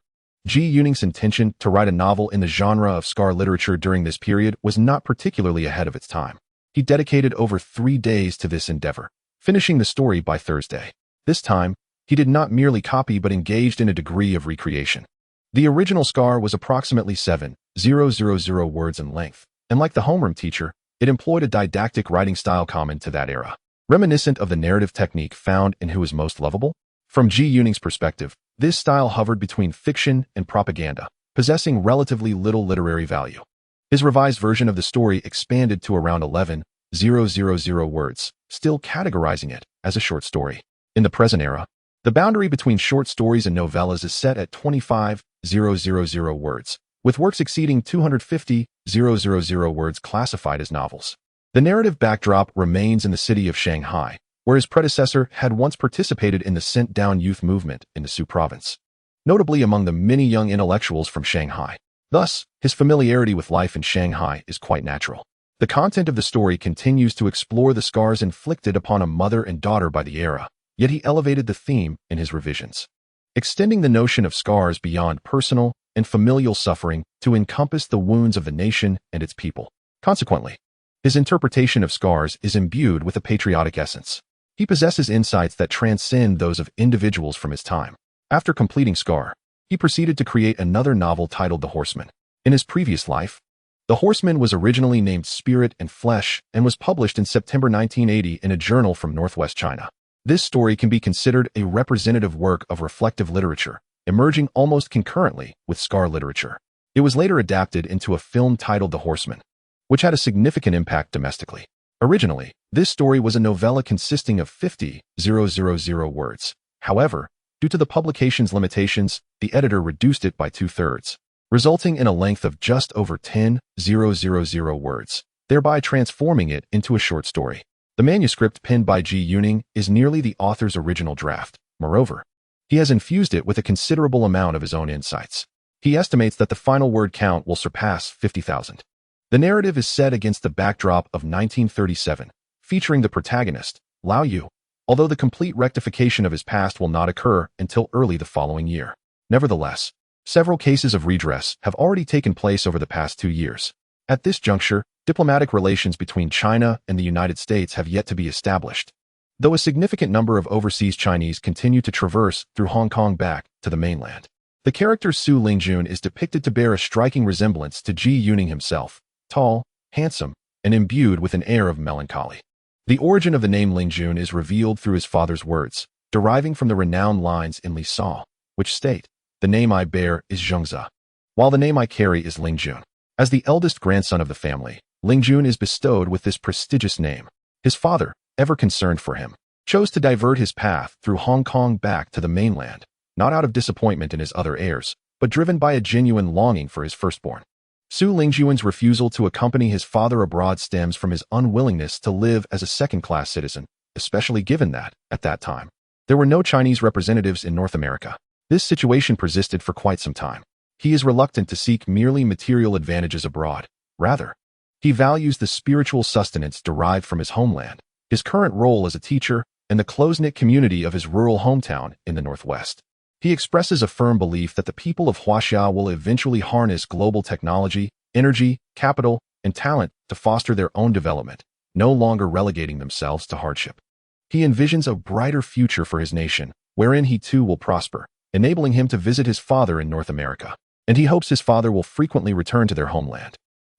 Zhu Lin's intention to write a novel in the genre of Scar literature during this period was not particularly ahead of its time. He dedicated over 3 days to this endeavor, finishing the story by Thursday. This time, he did not merely copy but engaged in a degree of recreation. The original Scar was approximately 7,000 words in length, and like the homeroom teacher, it employed a didactic writing style common to that era, reminiscent of the narrative technique found in Who is Most Lovable? From Zhu Lin's perspective, this style hovered between fiction and propaganda, possessing relatively little literary value. His revised version of the story expanded to around 11,000 words, still categorizing it as a short story. In the present era, the boundary between short stories and novellas is set at 25,000 words, with works exceeding 250,000 words classified as novels. The narrative backdrop remains in the city of Shanghai, where his predecessor had once participated in the Sent Down youth movement in the Su province, notably among the many young intellectuals from Shanghai. Thus, his familiarity with life in Shanghai is quite natural. The content of the story continues to explore the scars inflicted upon a mother and daughter by the era, yet he elevated the theme in his revisions, extending the notion of scars beyond personal and familial suffering to encompass the wounds of the nation and its people. Consequently, his interpretation of scars is imbued with a patriotic essence. He possesses insights that transcend those of individuals from his time. After completing Scar, he proceeded to create another novel titled The Horseman. In his previous life, The Horseman was originally named Spirit and Flesh and was published in September 1980 in a journal from Northwest China. This story can be considered a representative work of reflective literature, emerging almost concurrently with Scar literature. It was later adapted into a film titled The Horseman, which had a significant impact domestically. Originally, this story was a novella consisting of 50,000 words. However, Due to the publication's limitations, the editor reduced it by 2/3, resulting in a length of just over 10,000 words, thereby transforming it into a short story. The manuscript penned by Zhu Lin is nearly the author's original draft. Moreover, he has infused it with a considerable amount of his own insights. He estimates that the final word count will surpass 50,000. The narrative is set against the backdrop of 1937, featuring the protagonist, Lao Yu, although the complete rectification of his past will not occur until early the following year. Nevertheless, several cases of redress have already taken place over the past 2 years. At this juncture, diplomatic relations between China and the United States have yet to be established, though a significant number of overseas Chinese continue to traverse through Hong Kong back to the mainland. The character Zhu Lin is depicted to bear a striking resemblance to Zhu Lin himself, tall, handsome, and imbued with an air of melancholy. The origin of the name Lingjun is revealed through his father's words, deriving from the renowned lines in Li Sao, which state, "The name I bear is Zhengzi, while the name I carry is Lingjun." As the eldest grandson of the family, Lingjun is bestowed with this prestigious name. His father, ever concerned for him, chose to divert his path through Hong Kong back to the mainland, not out of disappointment in his other heirs, but driven by a genuine longing for his firstborn. Zhu Lingjun's refusal to accompany his father abroad stems from his unwillingness to live as a second-class citizen, especially given that, at that time, there were no Chinese representatives in North America. This situation persisted for quite some time. He is reluctant to seek merely material advantages abroad. Rather, he values the spiritual sustenance derived from his homeland, his current role as a teacher, and the close-knit community of his rural hometown in the Northwest. He expresses a firm belief that the people of Huaxia will eventually harness global technology, energy, capital, and talent to foster their own development, no longer relegating themselves to hardship. He envisions a brighter future for his nation, wherein he too will prosper, enabling him to visit his father in North America, and he hopes his father will frequently return to their homeland.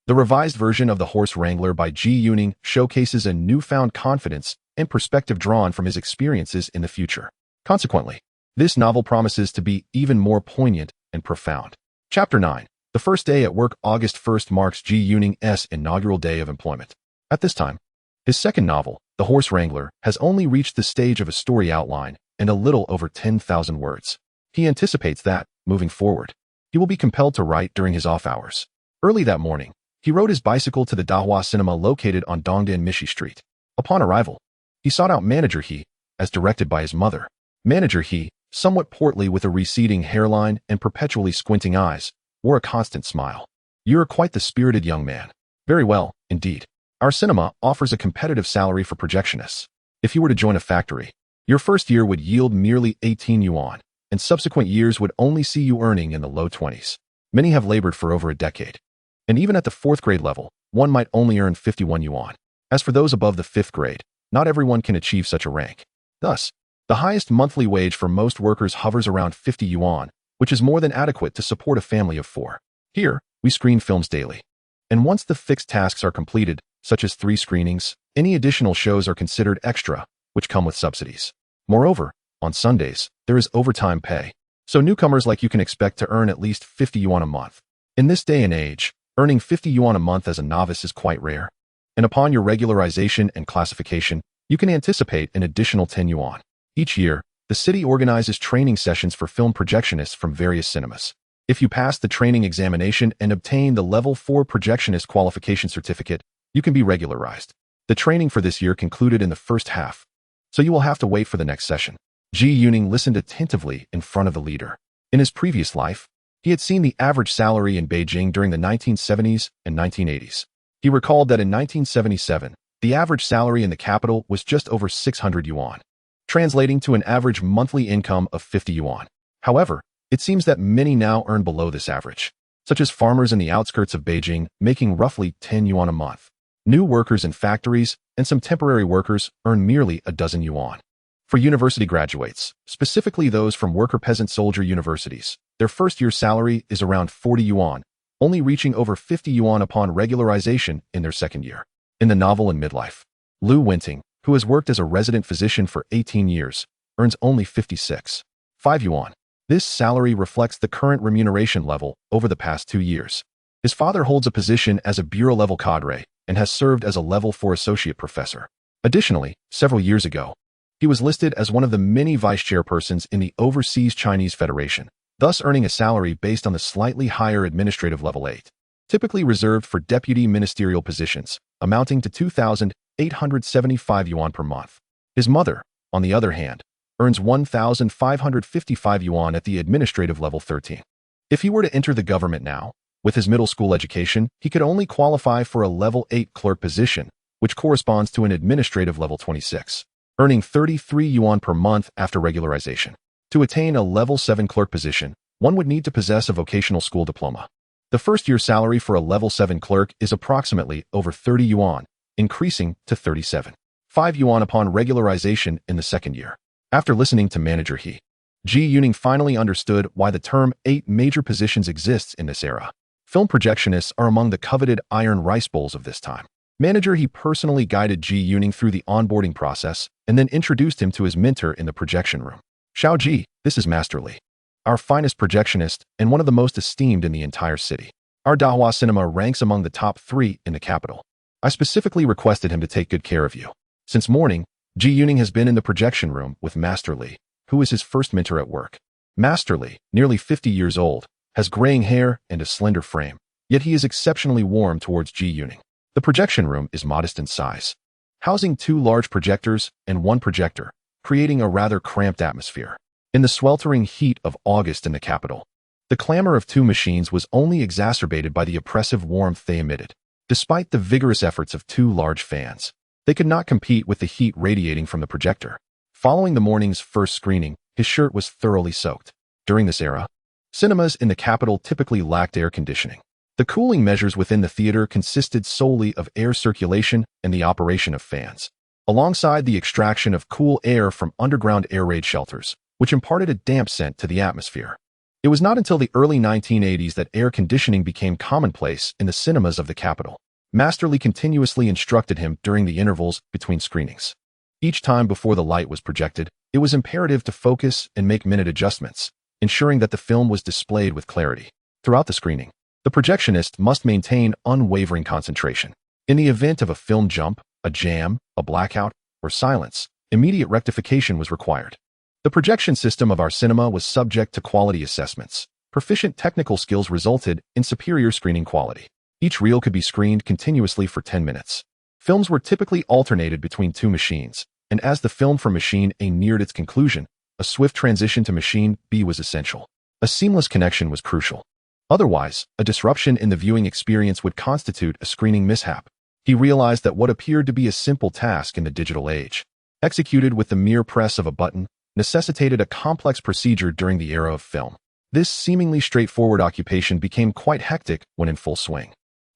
The revised version of The Horse Wrangler by Zhu Lin showcases a newfound confidence and perspective drawn from his experiences in the future. Consequently, this novel promises to be even more poignant and profound. Chapter 9. The First Day at Work. August 1st marks Zhu Lin's inaugural day of employment. At this time, his second novel, The Horse Wrangler, has only reached the stage of a story outline and a little over 10,000 words. He anticipates that, moving forward, he will be compelled to write during his off hours. Early that morning, he rode his bicycle to the Dahua Cinema located on Dongdan Mishi Street. Upon arrival, he sought out Manager He, as directed by his mother. Manager He, somewhat portly with a receding hairline and perpetually squinting eyes, wore a constant smile. "You're quite the spirited young man." "Very well, indeed. Our cinema offers a competitive salary for projectionists. If you were to join a factory, your first year would yield merely 18 yuan, and subsequent years would only see you earning in the low 20s. Many have labored for over a decade. And even at the 4th grade level, one might only earn 51 yuan. As for those above the 5th grade, not everyone can achieve such a rank. Thus, the highest monthly wage for most workers hovers around 50 yuan, which is more than adequate to support a family of 4. Here, we screen films daily. And once the fixed tasks are completed, such as 3 screenings, any additional shows are considered extra, which come with subsidies. Moreover, on Sundays, there is overtime pay. So newcomers like you can expect to earn at least 50 yuan a month. In this day and age, earning 50 yuan a month as a novice is quite rare. And upon your regularization and classification, you can anticipate an additional 10 yuan. Each year, the city organizes training sessions for film projectionists from various cinemas. If you pass the training examination and obtain the Level 4 Projectionist Qualification Certificate, you can be regularized. The training for this year concluded in the first half, so you will have to wait for the next session. Zhu Lin listened attentively in front of the leader. In his previous life, he had seen the average salary in Beijing during the 1970s and 1980s. He recalled that in 1977, the average salary in the capital was just over 600 yuan, translating to an average monthly income of 50 yuan. However, it seems that many now earn below this average, such as farmers in the outskirts of Beijing making roughly 10 yuan a month. New workers in factories and some temporary workers earn merely a dozen yuan. For university graduates, specifically those from worker-peasant-soldier universities, their first-year salary is around 40 yuan, only reaching over 50 yuan upon regularization in their second year. In the novel and midlife, Lu Wenting, who has worked as a resident physician for 18 years, earns only 56.5 yuan. This salary reflects the current remuneration level over the past 2 years. His father holds a position as a bureau-level cadre and has served as a level 4 associate professor. Additionally, several years ago, He was listed as one of the many vice chairpersons in the Overseas Chinese Federation, thus earning a salary based on the slightly higher administrative level 8, typically reserved for deputy ministerial positions, amounting to 2,875 yuan per month. His mother, on the other hand, earns 1,555 yuan at the administrative level 13. If he were to enter the government now, with his middle school education, he could only qualify for a level 8 clerk position, which corresponds to an administrative level 26, earning 33 yuan per month after regularization. To attain a level 7 clerk position, one would need to possess a vocational school diploma. The first-year salary for a level 7 clerk is approximately over 30 yuan, increasing to 37.5 yuan upon regularization in the second year. After listening to manager He Ji-Yuning finally understood why the term 8 major positions exists in this era. Film projectionists are among the coveted iron rice bowls of this time. Manager He personally guided Ji-Yuning through the onboarding process and then introduced him to his mentor in the projection room. Xiao Ji, this is Master Li, our finest projectionist and one of the most esteemed in the entire city. Our Dahua cinema ranks among the top 3 in the capital. I specifically requested him to take good care of you. Since morning, Ji-Yuning has been in the projection room with Master Li, who is his first mentor at work. Master Li, nearly 50 years old, has graying hair and a slender frame, yet he is exceptionally warm towards Ji-Yuning. The projection room is modest in size, housing 2 large projectors and 1 projector, creating a rather cramped atmosphere. In the sweltering heat of August in the capital, the clamor of 2 machines was only exacerbated by the oppressive warmth they emitted. Despite the vigorous efforts of 2 large fans, they could not compete with the heat radiating from the projector. Following the morning's first screening, his shirt was thoroughly soaked. During this era, cinemas in the capital typically lacked air conditioning. The cooling measures within the theater consisted solely of air circulation and the operation of fans, alongside the extraction of cool air from underground air raid shelters, which imparted a damp scent to the atmosphere. It was not until the early 1980s that air conditioning became commonplace in the cinemas of the capital. Master Li continuously instructed him during the intervals between screenings. Each time before the light was projected, it was imperative to focus and make minute adjustments, ensuring that the film was displayed with clarity. Throughout the screening, the projectionist must maintain unwavering concentration. In the event of a film jump, a jam, a blackout, or silence, immediate rectification was required. The projection system of our cinema was subject to quality assessments. Proficient technical skills resulted in superior screening quality. Each reel could be screened continuously for 10 minutes. Films were typically alternated between 2 machines, and as the film from machine A neared its conclusion, a swift transition to machine B was essential. A seamless connection was crucial. Otherwise, a disruption in the viewing experience would constitute a screening mishap. He realized that what appeared to be a simple task in the digital age, executed with the mere press of a button, necessitated a complex procedure during the era of film. This seemingly straightforward occupation became quite hectic when in full swing.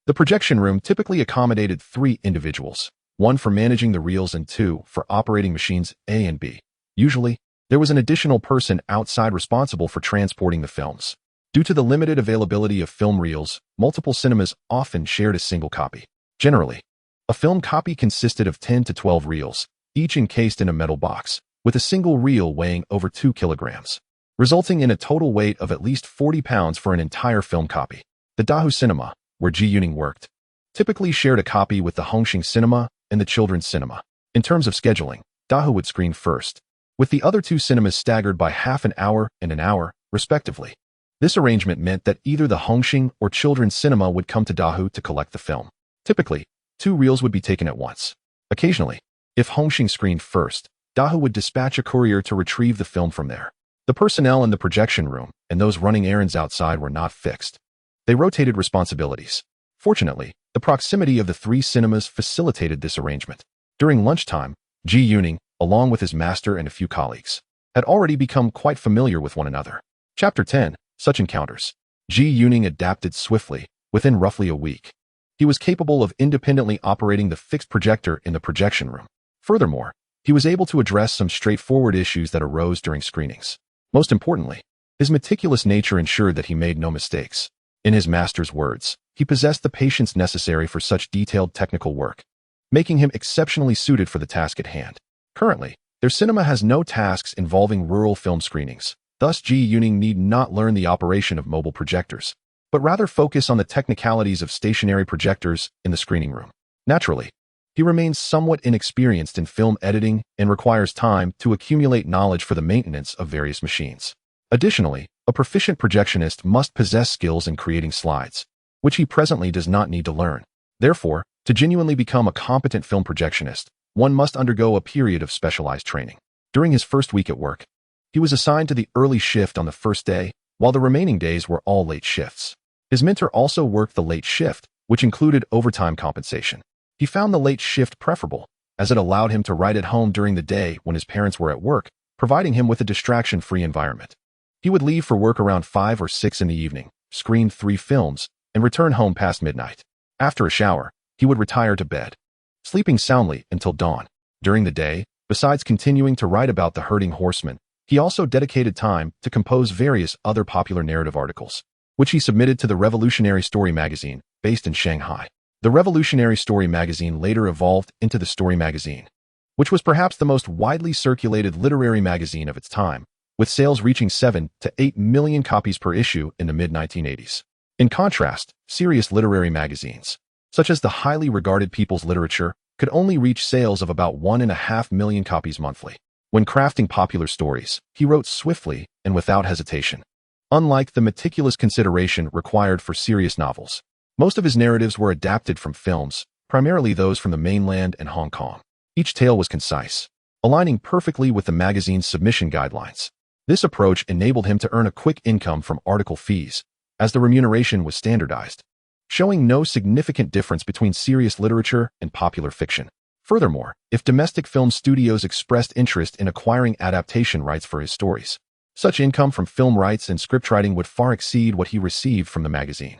The projection room typically accommodated 3 individuals, 1 for managing the reels and 2 for operating machines A and B. Usually, there was an additional person outside responsible for transporting the films. Due to the limited availability of film reels, multiple cinemas often shared a single copy. Generally, a film copy consisted of 10 to 12 reels, each encased in a metal box, with a single reel weighing over 2 kilograms, resulting in a total weight of at least 40 pounds for an entire film copy. The Dahu Cinema, where Ji-Yuning worked, typically shared a copy with the Hongxing Cinema and the Children's Cinema. In terms of scheduling, Dahu would screen first, with the other 2 cinemas staggered by half an hour and an hour, respectively. This arrangement meant that either the Hongxing or Children's Cinema would come to Dahu to collect the film. Typically, 2 reels would be taken at once. Occasionally, if Hongxing screened first, Dahu would dispatch a courier to retrieve the film from there. The personnel in the projection room and those running errands outside were not fixed. They rotated responsibilities. Fortunately, the proximity of the 3 cinemas facilitated this arrangement. During lunchtime, Ji-Yuning, along with his master and a few colleagues, had already become quite familiar with one another. Chapter 10. Such encounters. Ji-Yuning adapted swiftly, within roughly a week. He was capable of independently operating the fixed projector in the projection room. Furthermore, he was able to address some straightforward issues that arose during screenings. Most importantly, his meticulous nature ensured that he made no mistakes. In his master's words, he possessed the patience necessary for such detailed technical work, making him exceptionally suited for the task at hand. Currently, their cinema has no tasks involving rural film screenings. Thus, Ji-Yuning need not learn the operation of mobile projectors, but rather focus on the technicalities of stationary projectors in the screening room. Naturally, He remains somewhat inexperienced in film editing and requires time to accumulate knowledge for the maintenance of various machines. Additionally, a proficient projectionist must possess skills in creating slides, which he presently does not need to learn. Therefore, to genuinely become a competent film projectionist, one must undergo a period of specialized training. During his first week at work, he was assigned to the early shift on the first day, while the remaining days were all late shifts. His mentor also worked the late shift, which included overtime compensation. He found the late shift preferable, as it allowed him to write at home during the day when his parents were at work, providing him with a distraction-free environment. He would leave for work around 5 or 6 in the evening, screen 3 films, and return home past midnight. After a shower, he would retire to bed, sleeping soundly until dawn. During the day, besides continuing to write about the herding horsemen, he also dedicated time to compose various other popular narrative articles, which he submitted to the Revolutionary Story magazine, based in Shanghai. The Revolutionary Story magazine later evolved into the Story magazine, which was perhaps the most widely circulated literary magazine of its time, with sales reaching 7 to 8 million copies per issue in the mid-1980s. In contrast, serious literary magazines, such as the highly regarded People's Literature, could only reach sales of about 1.5 million copies monthly. When crafting popular stories, he wrote swiftly and without hesitation. Unlike the meticulous consideration required for serious novels, most of his narratives were adapted from films, primarily those from the mainland and Hong Kong. Each tale was concise, aligning perfectly with the magazine's submission guidelines. This approach enabled him to earn a quick income from article fees, as the remuneration was standardized, showing no significant difference between serious literature and popular fiction. Furthermore, if domestic film studios expressed interest in acquiring adaptation rights for his stories, such income from film rights and scriptwriting would far exceed what he received from the magazine.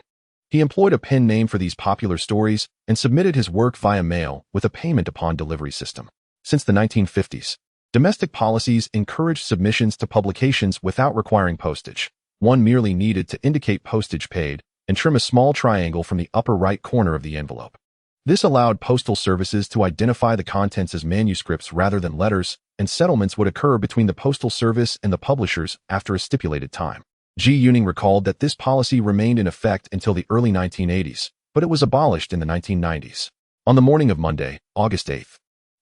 He employed a pen name for these popular stories and submitted his work via mail with a payment upon delivery system. Since the 1950s, domestic policies encouraged submissions to publications without requiring postage. One merely needed to indicate postage paid and trim a small triangle from the upper right corner of the envelope. This allowed postal services to identify the contents as manuscripts rather than letters, and settlements would occur between the postal service and the publishers after a stipulated time. Zhu Lin recalled that this policy remained in effect until the early 1980s, but it was abolished in the 1990s. On the morning of Monday, August 8th,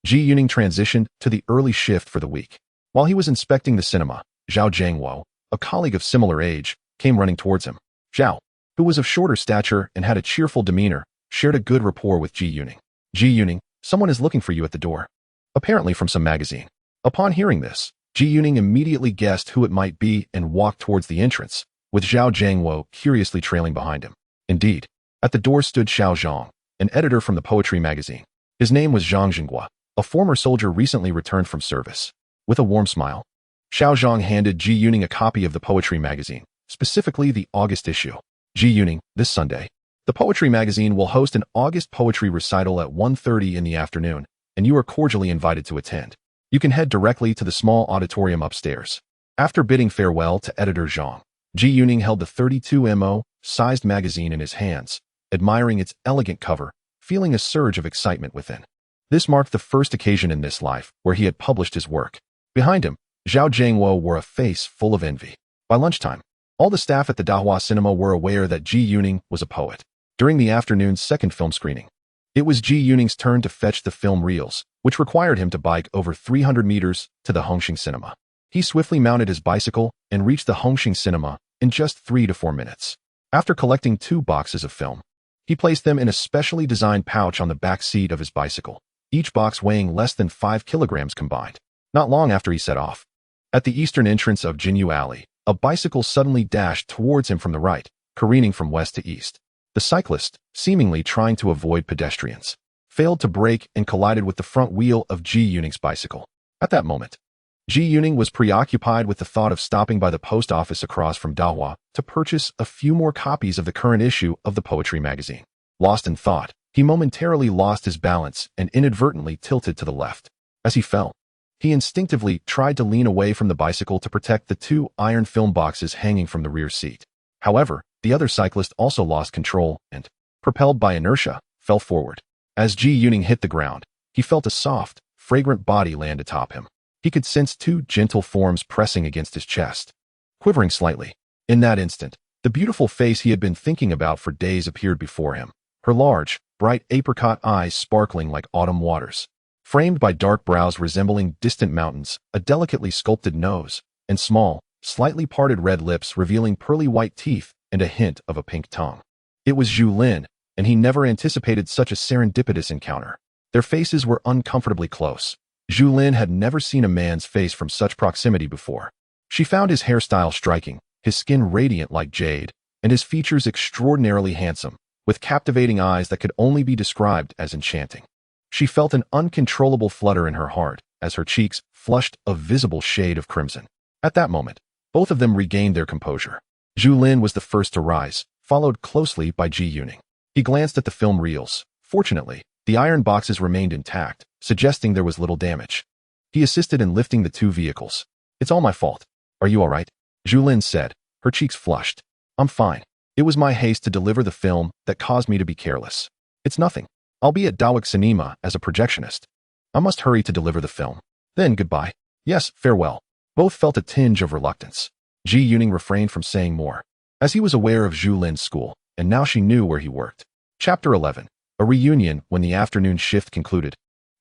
Zhu Lin transitioned to the early shift for the week. While he was inspecting the cinema, Zhao Jiangwo, a colleague of similar age, came running towards him. Zhao, who was of shorter stature and had a cheerful demeanor, shared a good rapport with Zhu Lin. Zhu Lin, someone is looking for you at the door. Apparently from some magazine. Upon hearing this, Zhu Lin immediately guessed who it might be and walked towards the entrance, with Zhao Jiangwo curiously trailing behind him. Indeed, at the door stood Xiao Zhang, an editor from the poetry magazine. His name was Zhang Jinghua, a former soldier recently returned from service. With a warm smile, Xiao Zhang handed Zhu Lin a copy of the poetry magazine, specifically the August issue. Zhu Lin, this Sunday, the poetry magazine will host an August poetry recital at 1:30 in the afternoon, and you are cordially invited to attend. You can head directly to the small auditorium upstairs. After bidding farewell to editor Zhang, Zhu Lin held the 32mm sized magazine in his hands, admiring its elegant cover, feeling a surge of excitement within. This marked the first occasion in this life where he had published his work. Behind him, Zhao Jiangwo wore a face full of envy. By lunchtime, all the staff at the Dahua Cinema were aware that Zhu Lin was a poet. During the afternoon's second film screening, it was Zhu Lin's turn to fetch the film reels, which required him to bike over 300 meters to the Hongqing Cinema. He swiftly mounted his bicycle and reached the Hongqing Cinema in just 3 to 4 minutes. After collecting 2 boxes of film, he placed them in a specially designed pouch on the back seat of his bicycle, each box weighing less than 5 kilograms combined. Not long after he set off, at the eastern entrance of Jinyu Alley, a bicycle suddenly dashed towards him from the right, careening from west to east. The cyclist, seemingly trying to avoid pedestrians, failed to brake and collided with the front wheel of Zhu Lin's bicycle. At that moment, Zhu Lin was preoccupied with the thought of stopping by the post office across from Dahua to purchase a few more copies of the current issue of the poetry magazine. Lost in thought, he momentarily lost his balance and inadvertently tilted to the left. As he fell, he instinctively tried to lean away from the bicycle to protect the 2 iron film boxes hanging from the rear seat. However, the other cyclist also lost control and, propelled by inertia, fell forward. As Zhu Lin hit the ground, he felt a soft, fragrant body land atop him. He could sense 2 gentle forms pressing against his chest, quivering slightly. In that instant, the beautiful face he had been thinking about for days appeared before him. Her large, bright apricot eyes sparkling like autumn waters. Framed by dark brows resembling distant mountains, a delicately sculpted nose, and small, slightly parted red lips revealing pearly white teeth and a hint of a pink tongue. It was Zhu Lin, and he never anticipated such a serendipitous encounter. Their faces were uncomfortably close. Zhu Lin had never seen a man's face from such proximity before. She found his hairstyle striking, his skin radiant like jade, and his features extraordinarily handsome, with captivating eyes that could only be described as enchanting. She felt an uncontrollable flutter in her heart as her cheeks flushed a visible shade of crimson. At that moment, both of them regained their composure. Zhu Lin was the first to rise, followed closely by Ji Yuning. He glanced at the film reels. Fortunately, the iron boxes remained intact, suggesting there was little damage. He assisted in lifting the two vehicles. "It's all my fault. Are you all right?" Zhu Lin said, her cheeks flushed. "I'm fine. It was my haste to deliver the film that caused me to be careless. It's nothing. I'll be at Dawak Cinema as a projectionist. I must hurry to deliver the film. Then goodbye. Yes, farewell." Both felt a tinge of reluctance. Ji Yuning refrained from saying more, as he was aware of Zhu Lin's school, and now she knew where he worked. Chapter 11. A reunion when the afternoon shift concluded.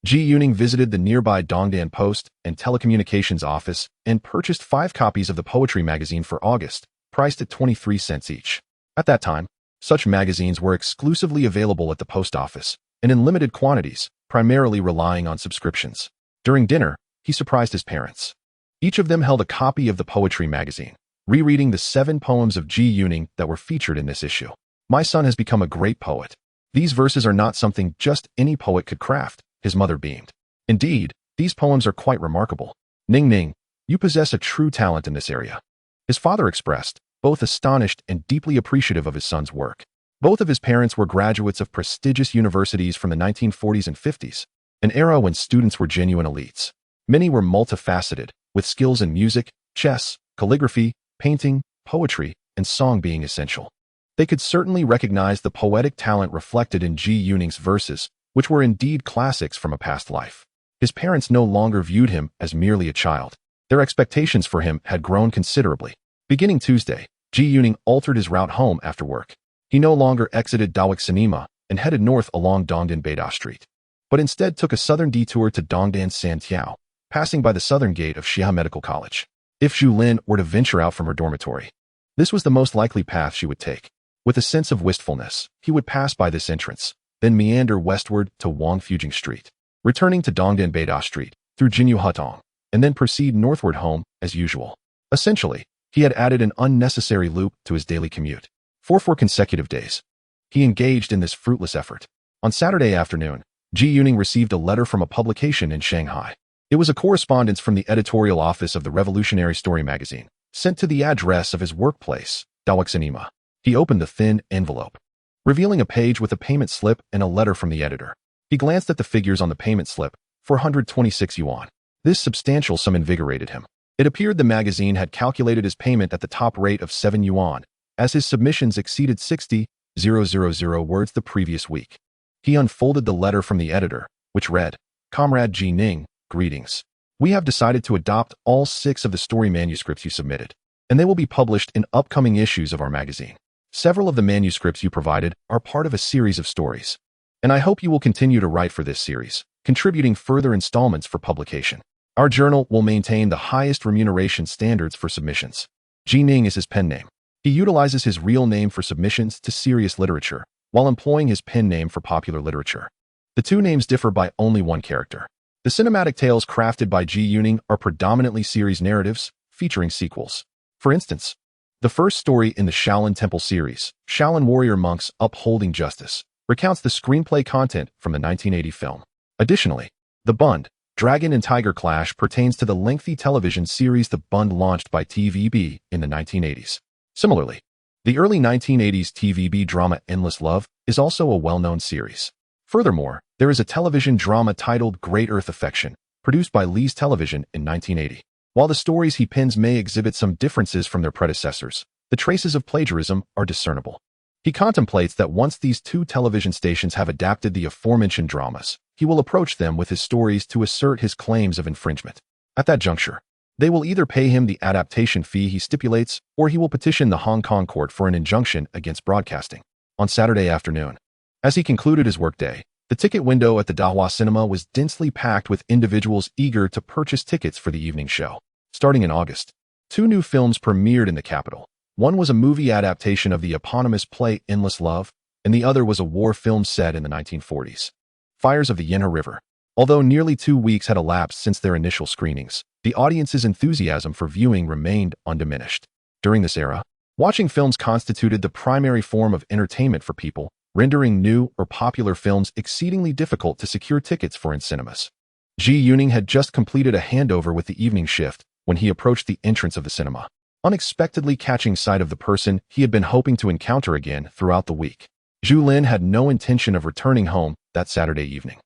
Ji Yuning visited the nearby Dongdan Post and Telecommunications office and purchased 5 copies of the poetry magazine for August, priced at 23 cents each. At that time, such magazines were exclusively available at the post office, and in limited quantities, primarily relying on subscriptions. During dinner, he surprised his parents. Each of them held a copy of the poetry magazine, rereading the 7 poems of Ji Yuning that were featured in this issue. "My son has become a great poet. These verses are not something just any poet could craft," his mother beamed. "Indeed, these poems are quite remarkable. Ning Ning, you possess a true talent in this area," his father expressed, both astonished and deeply appreciative of his son's work. Both of his parents were graduates of prestigious universities from the 1940s and 50s, an era when students were genuine elites. Many were multifaceted, with skills in music, chess, calligraphy, painting, poetry, and song being essential. They could certainly recognize the poetic talent reflected in Ji Yuning's verses, which were indeed classics from a past life. His parents no longer viewed him as merely a child. Their expectations for him had grown considerably. Beginning Tuesday, Ji Yuning altered his route home after work. He no longer exited Dawak Cinema and headed north along Dongdan Beida Street, but instead took a southern detour to Dongdan Santiao, passing by the southern gate of Xia Medical College. If Zhu Lin were to venture out from her dormitory, this was the most likely path she would take. With a sense of wistfulness, he would pass by this entrance, then meander westward to Wangfujing Street, returning to Dongdan Beida Street through Jinyu Hutong, and then proceed northward home as usual. Essentially, he had added an unnecessary loop to his daily commute. For 4 consecutive days, he engaged in this fruitless effort. On Saturday afternoon, Ji Yuning received a letter from a publication in Shanghai. It was a correspondence from the editorial office of the Revolutionary Story magazine, sent to the address of his workplace, Dawak Cinema. He opened the thin envelope, revealing a page with a payment slip and a letter from the editor. He glanced at the figures on the payment slip, 426 yuan. This substantial sum invigorated him. It appeared the magazine had calculated his payment at the top rate of 7 yuan, as his submissions exceeded 60,000 words the previous week. He unfolded the letter from the editor, which read, "Comrade Ji Ning, greetings. We have decided to adopt all 6 of the story manuscripts you submitted, and they will be published in upcoming issues of our magazine. Several of the manuscripts you provided are part of a series of stories, and I hope you will continue to write for this series, contributing further installments for publication. Our journal will maintain the highest remuneration standards for submissions." Ji Ning is his pen name. He utilizes his real name for submissions to serious literature, while employing his pen name for popular literature. The two names differ by only one character. The cinematic tales crafted by Ji Yuning are predominantly series narratives, featuring sequels. For instance, the first story in the Shaolin Temple series, Shaolin Warrior Monks Upholding Justice, recounts the screenplay content from the 1980 film. Additionally, The Bund, Dragon and Tiger Clash pertains to the lengthy television series The Bund launched by TVB in the 1980s. Similarly, the early 1980s TVB drama Endless Love is also a well-known series. Furthermore, there is a television drama titled Great Earth Affection, produced by Lee's Television in 1980. While the stories he pens may exhibit some differences from their predecessors, the traces of plagiarism are discernible. He contemplates that once these 2 television stations have adapted the aforementioned dramas, he will approach them with his stories to assert his claims of infringement. At that juncture, they will either pay him the adaptation fee he stipulates, or he will petition the Hong Kong court for an injunction against broadcasting. On Saturday afternoon, As he concluded his workday, the ticket window at the Dahua Cinema was densely packed with individuals eager to purchase tickets for the evening show. Starting in August, two new films premiered in the capital. One was a movie adaptation of the eponymous play Endless Love, and the other was a war film set in the 1940s. Fires of the Yenha River. Although nearly 2 weeks had elapsed since their initial screenings, the audience's enthusiasm for viewing remained undiminished. During this era, watching films constituted the primary form of entertainment for people, rendering new or popular films exceedingly difficult to secure tickets for in cinemas. Ji Yuning had just completed a handover with the evening shift when he approached the entrance of the cinema, unexpectedly catching sight of the person he had been hoping to encounter again throughout the week. Zhu Lin had no intention of returning home that Saturday evening,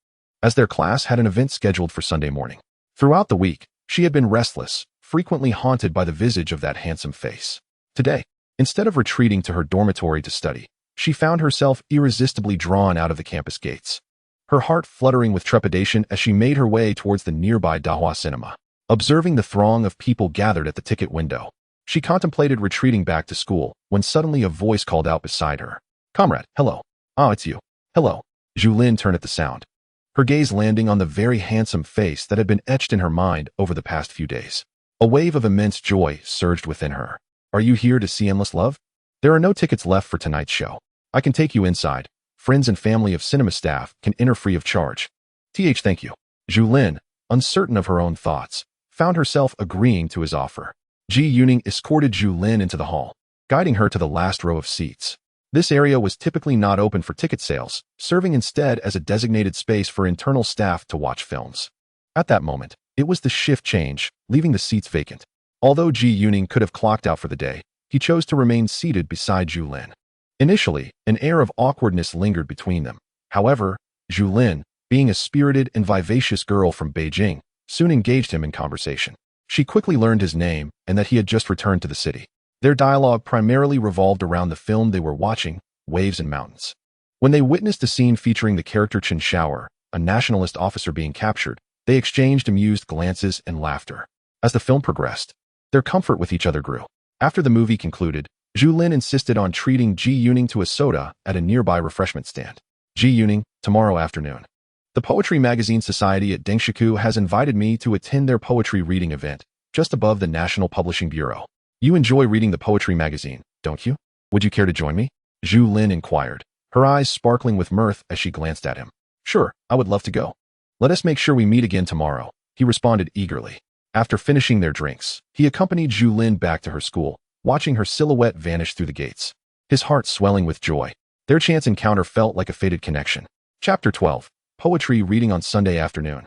as their class had an event scheduled for Sunday morning. Throughout the week, she had been restless, frequently haunted by the visage of that handsome face. Today, instead of retreating to her dormitory to study, she found herself irresistibly drawn out of the campus gates, her heart fluttering with trepidation as she made her way towards the nearby Dahua Cinema. Observing the throng of people gathered at the ticket window, she contemplated retreating back to school when suddenly a voice called out beside her. "Comrade, hello." "Ah, it's you." "Hello." Zhu Lin turned at the sound, her gaze landing on the very handsome face that had been etched in her mind over the past few days. A wave of immense joy surged within her. "Are you here to see Endless Love? There are no tickets left for tonight's show. I can take you inside. Friends and family of cinema staff can enter free of charge." Thank you." Zhu Lin, uncertain of her own thoughts, found herself agreeing to his offer. Ji Yuning escorted Zhu Lin into the hall, guiding her to the last row of seats. This area was typically not open for ticket sales, serving instead as a designated space for internal staff to watch films. At that moment, it was the shift change, leaving the seats vacant. Although Ji Yuning could have clocked out for the day, he chose to remain seated beside Zhu Lin. Initially, an air of awkwardness lingered between them. However, Zhu Lin, being a spirited and vivacious girl from Beijing, soon engaged him in conversation. She quickly learned his name and that he had just returned to the city. Their dialogue primarily revolved around the film they were watching, Waves and Mountains. When they witnessed a scene featuring the character Chen Shaoer, a nationalist officer being captured, they exchanged amused glances and laughter. As the film progressed, their comfort with each other grew. After the movie concluded, Zhu Lin insisted on treating Ji Yuning to a soda at a nearby refreshment stand. "Ji Yuning, tomorrow afternoon, the Poetry Magazine Society at Dengshiku has invited me to attend their poetry reading event, just above the National Publishing Bureau. You enjoy reading the poetry magazine, don't you? Would you care to join me?" Zhu Lin inquired, her eyes sparkling with mirth as she glanced at him. "Sure, I would love to go. Let us make sure we meet again tomorrow," he responded eagerly. After finishing their drinks, he accompanied Zhu Lin back to her school, watching her silhouette vanish through the gates, his heart swelling with joy. Their chance encounter felt like a fated connection. Chapter 12. Poetry reading on Sunday afternoon.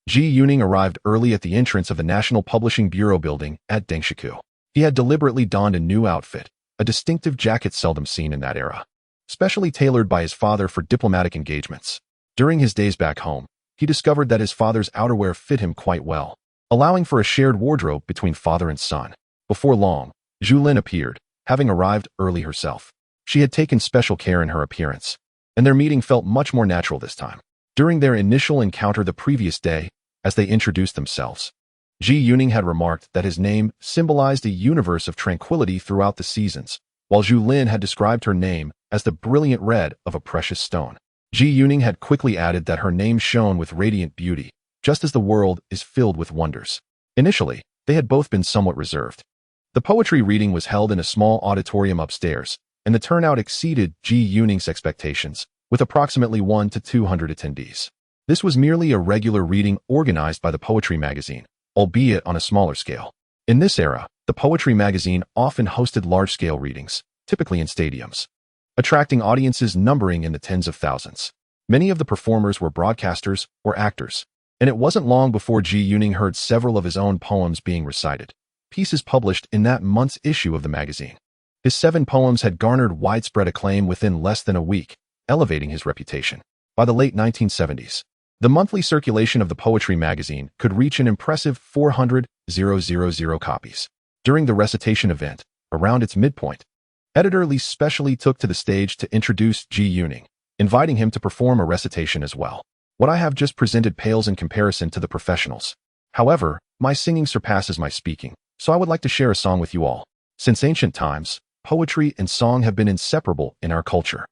Ji Yuning arrived early at the entrance of the National Publishing Bureau building at Dengshiku. He had deliberately donned a new outfit, a distinctive jacket seldom seen in that era, specially tailored by his father for diplomatic engagements. During his days back home, he discovered that his father's outerwear fit him quite well, allowing for a shared wardrobe between father and son. Before long, Zhu Lin appeared, having arrived early herself. She had taken special care in her appearance, and their meeting felt much more natural this time. During their initial encounter the previous day, as they introduced themselves, Ji Yuning had remarked that his name symbolized a universe of tranquility throughout the seasons, while Zhu Lin had described her name as the brilliant red of a precious stone. Ji Yuning had quickly added that her name shone with radiant beauty, just as the world is filled with wonders. Initially, they had both been somewhat reserved. The poetry reading was held in a small auditorium upstairs, and the turnout exceeded Ji Yuning's expectations, with approximately 100 to 200 attendees. This was merely a regular reading organized by the Poetry Magazine, albeit on a smaller scale. In this era, the Poetry Magazine often hosted large-scale readings, typically in stadiums, attracting audiences numbering in the tens of thousands. Many of the performers were broadcasters or actors, and it wasn't long before Ji Yuning heard several of his own poems being recited, pieces published in that month's issue of the magazine. His 7 poems had garnered widespread acclaim within less than a week, elevating his reputation. By the late 1970s, the monthly circulation of the Poetry Magazine could reach an impressive 400,000 copies. During the recitation event, around its midpoint, editor Li specially took to the stage to introduce Ji Yuning, inviting him to perform a recitation as well. "What I have just presented pales in comparison to the professionals. However, my singing surpasses my speaking, so I would like to share a song with you all. Since ancient times, poetry and song have been inseparable in our culture.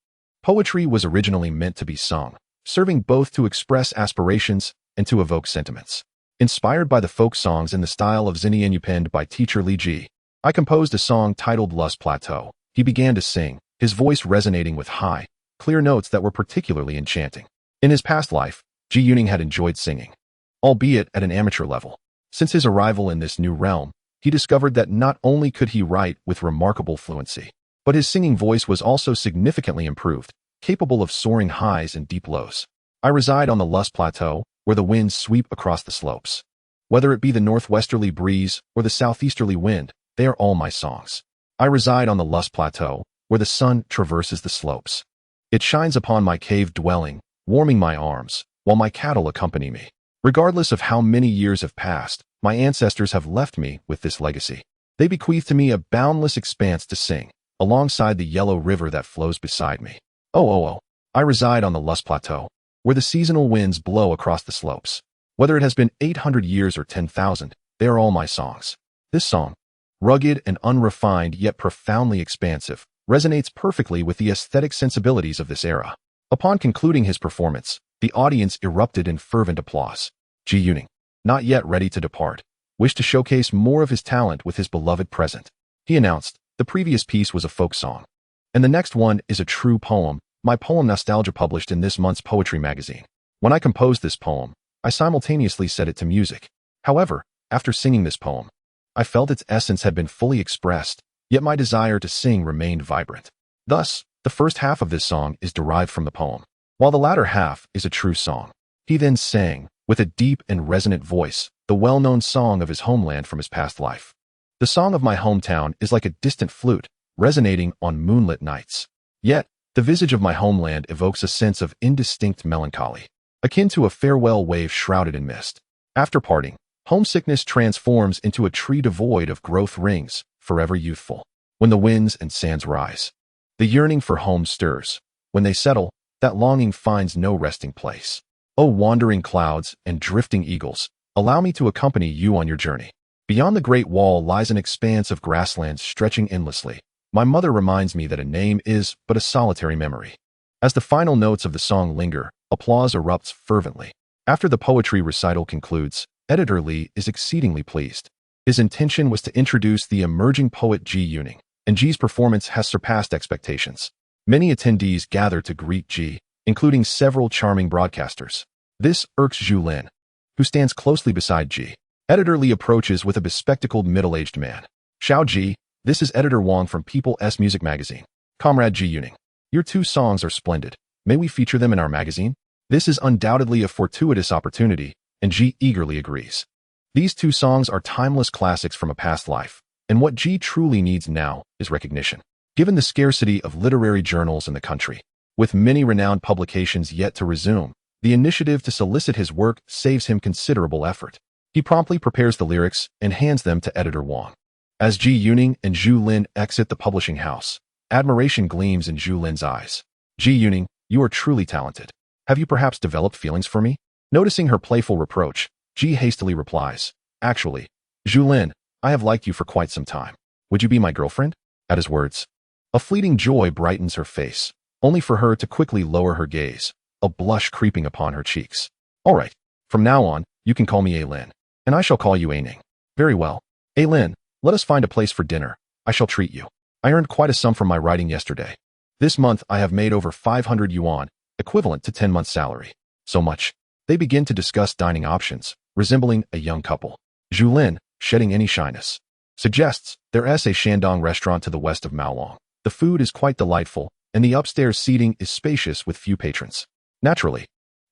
Poetry was originally meant to be sung, serving both to express aspirations and to evoke sentiments. Inspired by the folk songs in the style of Zinnian penned by teacher Li Ji, I composed a song titled Lust Plateau. He began to sing, his voice resonating with high, clear notes that were particularly enchanting. In his past life, Zhu Lin had enjoyed singing, albeit at an amateur level. Since his arrival in this new realm, he discovered that not only could he write with remarkable fluency, but his singing voice was also significantly improved, capable of soaring highs and deep lows. I reside on the Lust Plateau, where the winds sweep across the slopes. Whether it be the northwesterly breeze or the southeasterly wind, they are all my songs. I reside on the Lust Plateau, where the sun traverses the slopes. It shines upon my cave dwelling, warming my arms, while my cattle accompany me. Regardless of how many years have passed, my ancestors have left me with this legacy. They bequeath to me a boundless expanse to sing, alongside the yellow river that flows beside me. Oh. I reside on the Lust Plateau, where the seasonal winds blow across the slopes. Whether it has been 800 years or 10,000, they are all my songs. This song, rugged and unrefined yet profoundly expansive, resonates perfectly with the aesthetic sensibilities of this era. Upon concluding his performance, the audience erupted in fervent applause. Zhu Lin, not yet ready to depart, wished to showcase more of his talent with his beloved present. He announced, the previous piece was a folk song, and the next one is a true poem, my poem Nostalgia, published in this month's poetry magazine. When I composed this poem, I simultaneously set it to music. However, after singing this poem, I felt its essence had been fully expressed, yet my desire to sing remained vibrant. Thus, the first half of this song is derived from the poem, while the latter half is a true song. He then sang, with a deep and resonant voice, the well-known song of his homeland from his past life. The song of my hometown is like a distant flute, resonating on moonlit nights. Yet, the visage of my homeland evokes a sense of indistinct melancholy, akin to a farewell wave shrouded in mist. After parting, homesickness transforms into a tree devoid of growth rings, forever youthful. When the winds and sands rise, the yearning for home stirs. When they settle, that longing finds no resting place. O wandering clouds and drifting eagles, allow me to accompany you on your journey. Beyond the Great Wall lies an expanse of grasslands stretching endlessly. My mother reminds me that a name is but a solitary memory. As the final notes of the song linger, applause erupts fervently. After the poetry recital concludes, Editor Li is exceedingly pleased. His intention was to introduce the emerging poet Zhu Lin, and Ji's performance has surpassed expectations. Many attendees gather to greet Ji, including several charming broadcasters. This irks Zhu Lin, who stands closely beside Ji. Editor Li approaches with a bespectacled middle-aged man. Xiao Ji, this is Editor Wang from People's Music Magazine. Comrade Zhu Lin, your two songs are splendid. May we feature them in our magazine? This is undoubtedly a fortuitous opportunity, and Ji eagerly agrees. These two songs are timeless classics from a past life, and what Ji truly needs now is recognition. Given the scarcity of literary journals in the country, with many renowned publications yet to resume, the initiative to solicit his work saves him considerable effort. He promptly prepares the lyrics and hands them to Editor Wang. As Zhu Lin and Zhu Lin exit the publishing house, admiration gleams in Zhu Lin's eyes. Zhu Lin, you are truly talented. Have you perhaps developed feelings for me? Noticing her playful reproach, Ji hastily replies, actually, Zhu Lin, I have liked you for quite some time. Would you be my girlfriend? At his words, a fleeting joy brightens her face, only for her to quickly lower her gaze, a blush creeping upon her cheeks. All right, from now on, you can call me A Lin, and I shall call you A Ning. Very well. A Lin, let us find a place for dinner. I shall treat you. I earned quite a sum from my writing yesterday. This month I have made over 500 yuan, equivalent to 10 months' salary. So much. They begin to discuss dining options, resembling a young couple. Zhu Lin, shedding any shyness, suggests there's a Shandong restaurant to the west of Maolong. The food is quite delightful, and the upstairs seating is spacious with few patrons. Naturally,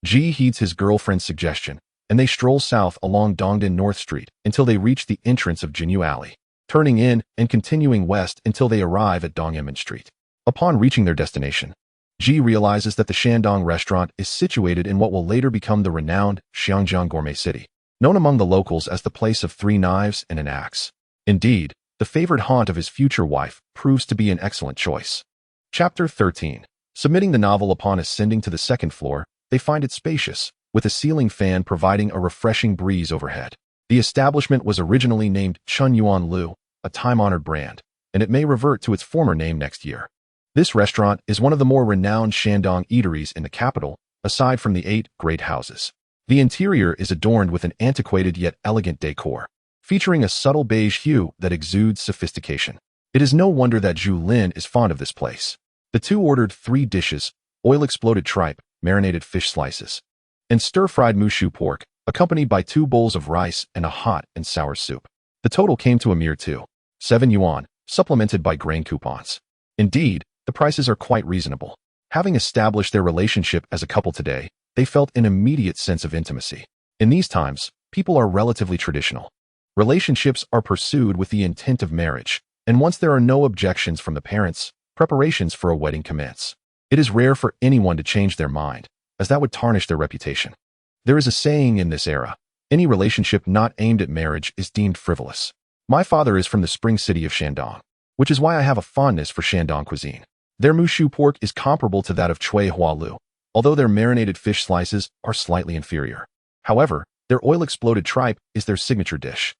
Ji heeds his girlfriend's suggestion, and they stroll south along Dongdan North Street until they reach the entrance of Jinyu Alley, turning in and continuing west until they arrive at Dongyemen Street. Upon reaching their destination, Ji realizes that the Shandong restaurant is situated in what will later become the renowned Xiangjiang Gourmet City, known among the locals as the place of 3 knives and an axe. Indeed, the favored haunt of his future wife proves to be an excellent choice. Chapter 13. Submitting the novel. Upon ascending to the second floor, they find it spacious, with a ceiling fan providing a refreshing breeze overhead. The establishment was originally named Chun Yuan Lu, a time-honored brand, and it may revert to its former name next year. This restaurant is one of the more renowned Shandong eateries in the capital, aside from the 8 great houses. The interior is adorned with an antiquated yet elegant decor, featuring a subtle beige hue that exudes sophistication. It is no wonder that Zhu Lin is fond of this place. The two ordered 3 dishes: oil-exploded tripe, marinated fish slices, and stir-fried mushu pork, accompanied by 2 bowls of rice and a hot and sour soup. The total came to a mere 2.7 yuan, supplemented by grain coupons. Indeed, the prices are quite reasonable. Having established their relationship as a couple today, they felt an immediate sense of intimacy. In these times, people are relatively traditional. Relationships are pursued with the intent of marriage, and once there are no objections from the parents, preparations for a wedding commence. It is rare for anyone to change their mind, as that would tarnish their reputation. There is a saying in this era: any relationship not aimed at marriage is deemed frivolous. My father is from the spring city of Shandong, which is why I have a fondness for Shandong cuisine. Their mushu pork is comparable to that of Chui Hualu, although their marinated fish slices are slightly inferior. However, their oil-exploded tripe is their signature dish.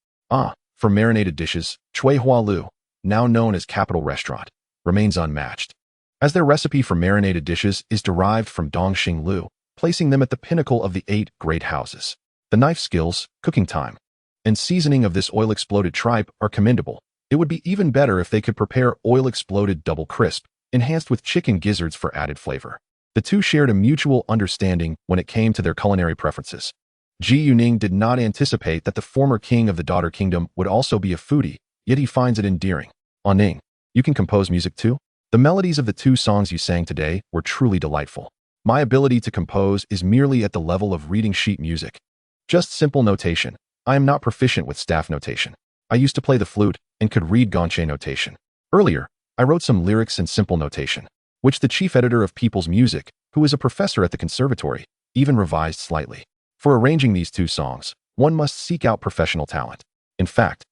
For marinated dishes, Chui Hualu, now known as Capital Restaurant, remains unmatched, as their recipe for marinated dishes is derived from Dongxing Lu, placing them at the pinnacle of the 8 great houses. The knife skills, cooking time, and seasoning of this oil-exploded tripe are commendable. It would be even better if they could prepare oil-exploded double crisp, enhanced with chicken gizzards for added flavor. The two shared a mutual understanding when it came to their culinary preferences. Ji Yuning did not anticipate that the former king of the daughter kingdom would also be a foodie, yet he finds it endearing. Ning, you can compose music too? The melodies of the 2 songs you sang today were truly delightful. My ability to compose is merely at the level of reading sheet music. Just simple notation. I am not proficient with staff notation. I used to play the flute and could read guanche notation. Earlier, I wrote some lyrics in simple notation, which the chief editor of People's Music, who is a professor at the conservatory, even revised slightly. For arranging these 2 songs, one must seek out professional talent. In fact,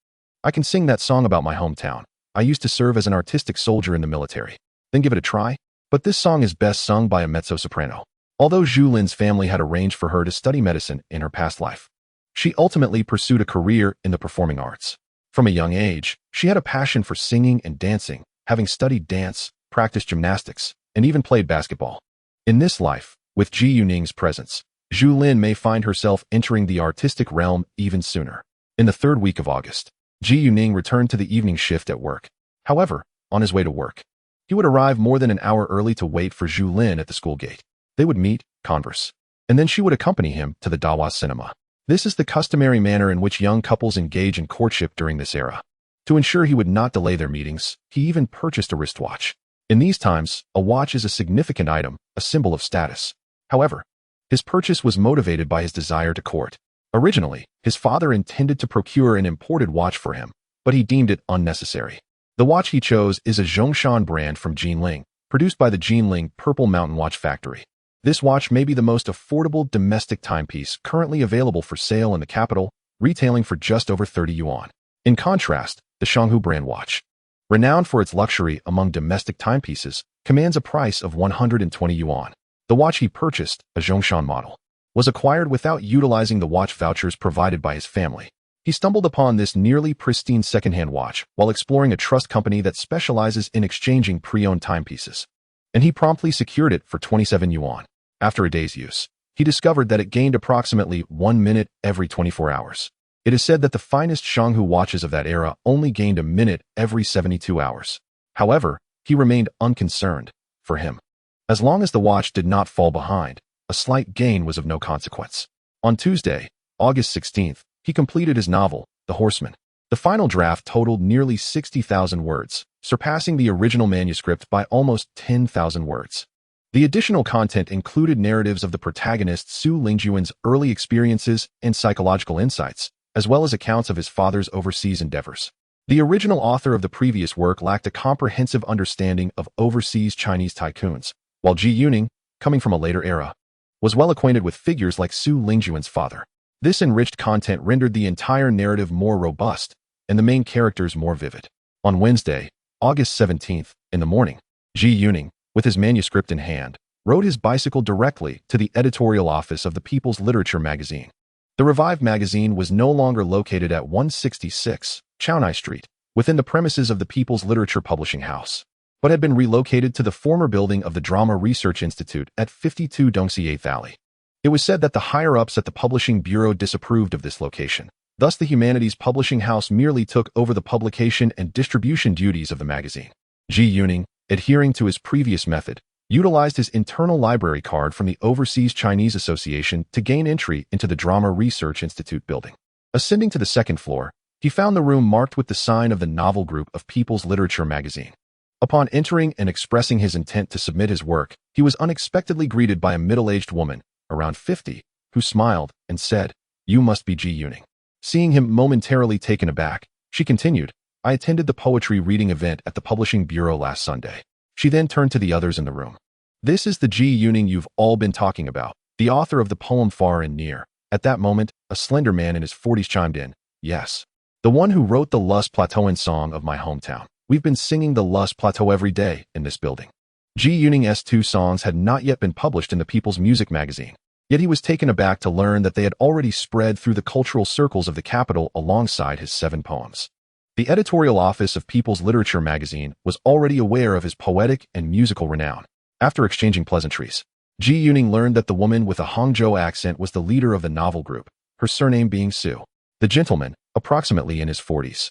I can sing that song about my hometown. I used to serve as an artistic soldier in the military. Then give it a try? But this song is best sung by a mezzo-soprano. Although Zhu Lin's family had arranged for her to study medicine in her past life, she ultimately pursued a career in the performing arts. From a young age, she had a passion for singing and dancing, having studied dance, practiced gymnastics, and even played basketball. In this life, with Ji Yuning's presence, Zhu Lin may find herself entering the artistic realm even sooner. In the 3rd week of August, Ji Yuning returned to the evening shift at work. However, on his way to work, he would arrive more than an hour early to wait for Zhu Lin at the school gate. They would meet, converse, and then she would accompany him to the Dahua cinema. This is the customary manner in which young couples engage in courtship during this era. To ensure he would not delay their meetings, he even purchased a wristwatch. In these times, a watch is a significant item, a symbol of status. However, his purchase was motivated by his desire to court. Originally, his father intended to procure an imported watch for him, but he deemed it unnecessary. The watch he chose is a Zhongshan brand from Jinling, produced by the Jinling Purple Mountain Watch Factory. This watch may be the most affordable domestic timepiece currently available for sale in the capital, retailing for just over 30 yuan. In contrast, the Shanghu brand watch, renowned for its luxury among domestic timepieces, commands a price of 120 yuan. The watch he purchased, a Zhongshan model, was acquired without utilizing the watch vouchers provided by his family. He stumbled upon this nearly pristine second-hand watch while exploring a trust company that specializes in exchanging pre-owned timepieces, and he promptly secured it for 27 yuan. After a day's use, he discovered that it gained approximately 1 minute every 24 hours. It is said that the finest Shanghu watches of that era only gained a minute every 72 hours. However, he remained unconcerned. For him, as long as the watch did not fall behind, a slight gain was of no consequence. On Tuesday, August 16th, he completed his novel, The Horseman. The final draft totaled nearly 60,000 words, surpassing the original manuscript by almost 10,000 words. The additional content included narratives of the protagonist Su Lingjuan's early experiences and psychological insights, as well as accounts of his father's overseas endeavors. The original author of the previous work lacked a comprehensive understanding of overseas Chinese tycoons, while Ji Yuning, coming from a later era, was well acquainted with figures like Su Lingjuan's father. This enriched content rendered the entire narrative more robust and the main characters more vivid. On Wednesday, August 17th, in the morning, Ji Yuning, with his manuscript in hand, rode his bicycle directly to the editorial office of the People's Literature magazine. The revived magazine was no longer located at 166 Chaonai Street, within the premises of the People's Literature Publishing House. but had been relocated to the former building of the Drama Research Institute at 52 Dongxi 8th Alley. It was said that the higher-ups at the publishing bureau disapproved of this location. Thus, the Humanities Publishing House merely took over the publication and distribution duties of the magazine. Ji Yuning, adhering to his previous method, utilized his internal library card from the Overseas Chinese Association to gain entry into the Drama Research Institute building. Ascending to the second floor, he found the room marked with the sign of the novel group of People's Literature magazine. Upon entering and expressing his intent to submit his work, he was unexpectedly greeted by a middle-aged woman, around 50, who smiled and said, "You must be Ji Yuning." Seeing him momentarily taken aback, she continued, "I attended the poetry reading event at the Publishing Bureau last Sunday." She then turned to the others in the room. "This is the Ji Yuning you've all been talking about, the author of the poem Far and Near." At that moment, a slender man in his 40s chimed in, "Yes. The one who wrote the Lust Plateauan song of my hometown. We've been singing the Lust Plateau every day in this building." Ji Yuning's two songs had not yet been published in the People's Music magazine, yet he was taken aback to learn that they had already spread through the cultural circles of the capital alongside his 7 poems. The editorial office of People's Literature magazine was already aware of his poetic and musical renown. After exchanging pleasantries, Ji Yuning learned that the woman with a Hangzhou accent was the leader of the novel group, her surname being Su. The gentleman, approximately in his 40s,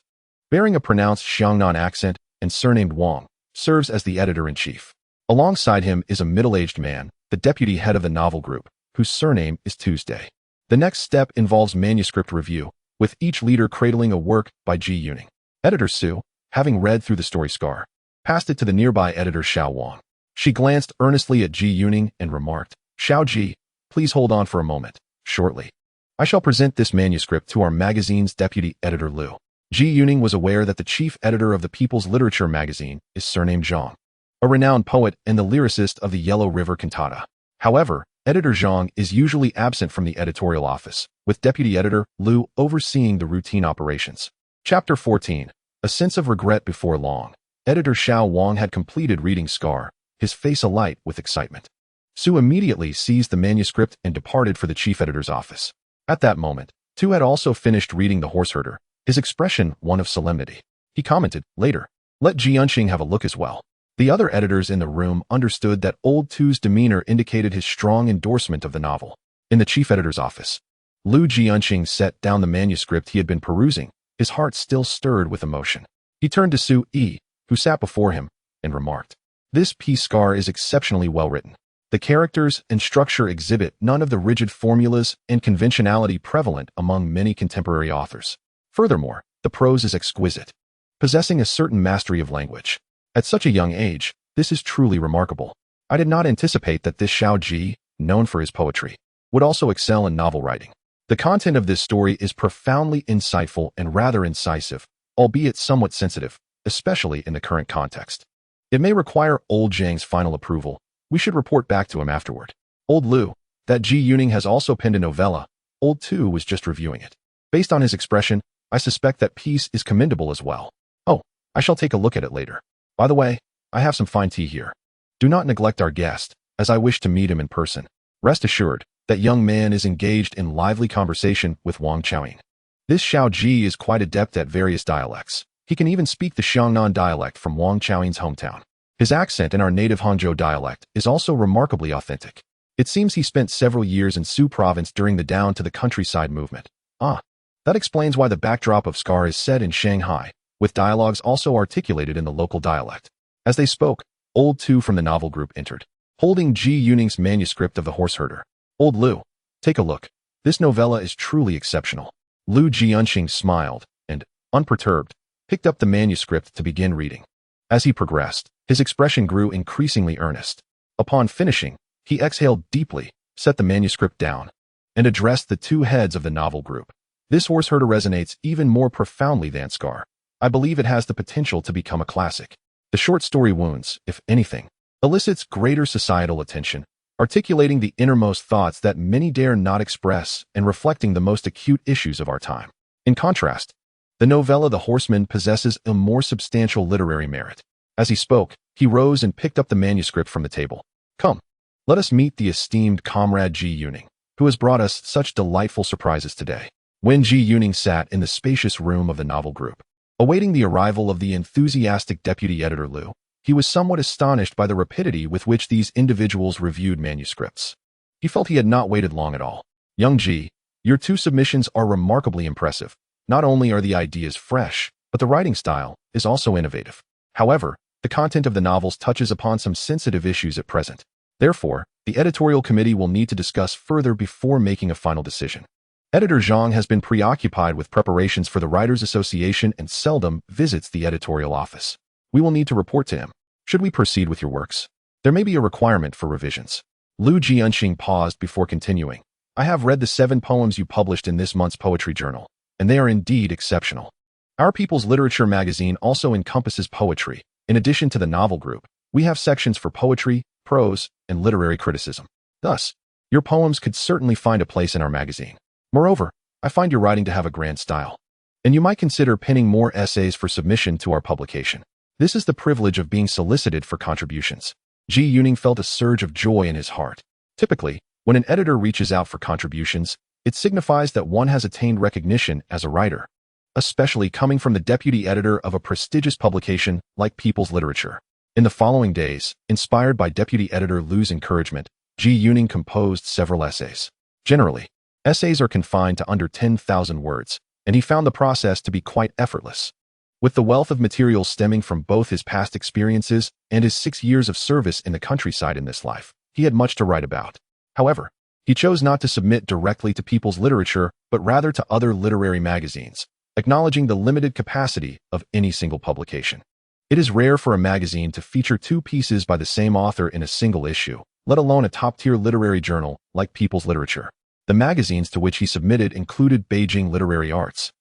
bearing a pronounced Xiangnan accent and surnamed Wang, serves as the editor-in-chief. Alongside him is a middle-aged man, the deputy head of the novel group, whose surname is Tuesday. The next step involves manuscript review, with each leader cradling a work by Ji Yuning. Editor Su, having read through the story Scar, passed it to the nearby editor Xiao Wang. She glanced earnestly at Ji Yuning and remarked, "Xiao Ji, please hold on for a moment. Shortly, I shall present this manuscript to our magazine's deputy editor Liu." Ji Yuning was aware that the chief editor of the People's Literature magazine is surnamed Zhang, a renowned poet and the lyricist of the Yellow River Cantata. However, editor Zhang is usually absent from the editorial office, with deputy editor Liu overseeing the routine operations. Chapter 14. A Sense of Regret Before Long. Editor Xiao Wang had completed reading Scar, his face alight with excitement. Su immediately seized the manuscript and departed for the chief editor's office. At that moment, Tu had also finished reading The Horseherder, his expression one of solemnity. He commented, later, "Let Ji Yunqing have a look as well." The other editors in the room understood that old Tu's demeanor indicated his strong endorsement of the novel. In the chief editor's office, Lu Ji Yunqing set down the manuscript he had been perusing, his heart still stirred with emotion. He turned to Su Yi, who sat before him, and remarked, "This piece Scar is exceptionally well written. The characters and structure exhibit none of the rigid formulas and conventionality prevalent among many contemporary authors. Furthermore, the prose is exquisite, possessing a certain mastery of language. At such a young age, this is truly remarkable. I did not anticipate that this Xiao Ji, known for his poetry, would also excel in novel writing. The content of this story is profoundly insightful and rather incisive, albeit somewhat sensitive, especially in the current context. It may require old Zhang's final approval. We should report back to him afterward. Old Liu, that Ji Yuning has also penned a novella. Old Tu was just reviewing it. Based on his expression, I suspect that piece is commendable as well. Oh, I shall take a look at it later. By the way, I have some fine tea here. Do not neglect our guest, as I wish to meet him in person." Rest assured, that young man is engaged in lively conversation with Wang Qiaoying. This Xiao Ji is quite adept at various dialects. He can even speak the Xiangnan dialect from Wang Qiaoying's hometown. His accent in our native Hangzhou dialect is also remarkably authentic. It seems he spent several years in Su province during the down to the countryside movement. That explains why the backdrop of Scar is set in Shanghai, with dialogues also articulated in the local dialect. As they spoke, old Tu from the novel group entered, holding Ji Yuning's manuscript of The Horseherder. "Old Liu, take a look. This novella is truly exceptional." Lu Ji Yunqing smiled and, unperturbed, picked up the manuscript to begin reading. As he progressed, his expression grew increasingly earnest. Upon finishing, he exhaled deeply, set the manuscript down, and addressed the 2 heads of the novel group. "This Horseherder resonates even more profoundly than Scar. I believe it has the potential to become a classic. The short story Wounds, if anything, elicits greater societal attention, articulating the innermost thoughts that many dare not express and reflecting the most acute issues of our time. In contrast, the novella The Horseman possesses a more substantial literary merit." As he spoke, he rose and picked up the manuscript from the table. "Come, let us meet the esteemed comrade Ji Yuning, who has brought us such delightful surprises today." When Ji Yuning sat in the spacious room of the novel group, awaiting the arrival of the enthusiastic deputy editor Liu, He was somewhat astonished by the rapidity with which these individuals reviewed manuscripts. He felt he had not waited long at all. "Young Ji, your two submissions are remarkably impressive. Not only are the ideas fresh, but the writing style is also innovative. However, the content of the novels touches upon some sensitive issues at present. Therefore, the editorial committee will need to discuss further before making a final decision." Editor Zhang has been preoccupied with preparations for the Writers' Association and seldom visits the editorial office. "We will need to report to him. Should we proceed with your works? There may be a requirement for revisions." Lu Jianxing paused before continuing. "I have read the 7 poems you published in this month's poetry journal, and they are indeed exceptional. Our People's Literature magazine also encompasses poetry. In addition to the novel group, we have sections for poetry, prose, and literary criticism. Thus, your poems could certainly find a place in our magazine. Moreover, I find your writing to have a grand style, and you might consider penning more essays for submission to our publication. This is the privilege of being solicited for contributions." Ji Yuning felt a surge of joy in his heart. Typically, when an editor reaches out for contributions, it signifies that one has attained recognition as a writer, especially coming from the deputy editor of a prestigious publication like People's Literature. In the following days, inspired by deputy editor Lu's encouragement, Ji Yuning composed several essays. Generally, essays are confined to under 10,000 words, and he found the process to be quite effortless. With the wealth of material stemming from both his past experiences and his 6 years of service in the countryside in this life, he had much to write about. However, he chose not to submit directly to People's Literature, but rather to other literary magazines, acknowledging the limited capacity of any single publication. It is rare for a magazine to feature 2 pieces by the same author in a single issue, let alone a top-tier literary journal like People's Literature. The magazines to which he submitted included Beijing Literary Arts,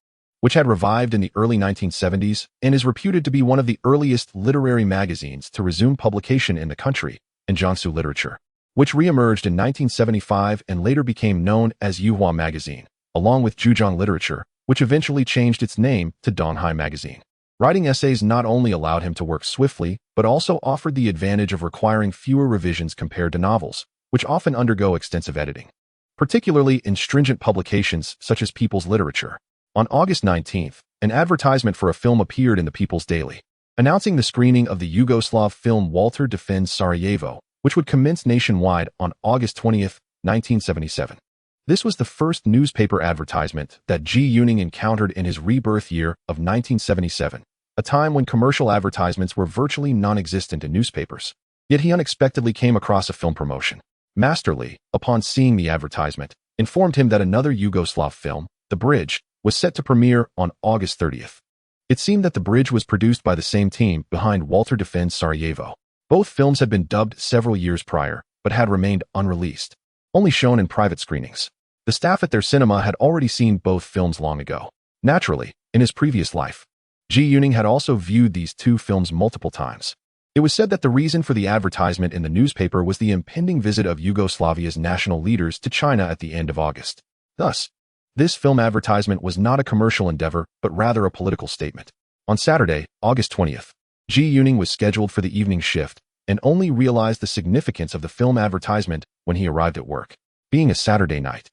which had revived in the early 1970s and is reputed to be one of the earliest literary magazines to resume publication in the country, and Jiangsu Literature, which re-emerged in 1975 and later became known as Yuhua Magazine, along with Zhujiang Literature, which eventually changed its name to Donghai Magazine. Writing essays not only allowed him to work swiftly, but also offered the advantage of requiring fewer revisions compared to novels, which often undergo extensive editing, particularly in stringent publications such as People's Literature. On August 19th, an advertisement for a film appeared in the People's Daily, announcing the screening of the Yugoslav film Walter Defends Sarajevo, which would commence nationwide on August 20th, 1977. This was the first newspaper advertisement that Ji Yuning encountered in his rebirth year of 1977, a time when commercial advertisements were virtually non-existent in newspapers. Yet he unexpectedly came across a film promotion. Master Li, upon seeing the advertisement, informed him that another Yugoslav film, The Bridge, was set to premiere on August 30th. It seemed that The Bridge was produced by the same team behind Walter Defends Sarajevo. Both films had been dubbed several years prior, but had remained unreleased, only shown in private screenings. The staff at their cinema had already seen both films long ago. Naturally, in his previous life, Ji Yuning had also viewed these 2 films multiple times. It was said that the reason for the advertisement in the newspaper was the impending visit of Yugoslavia's national leaders to China at the end of August. Thus, this film advertisement was not a commercial endeavor, but rather a political statement. On Saturday, August 20th, Ji Yuning was scheduled for the evening shift and only realized the significance of the film advertisement when he arrived at work, being a Saturday night.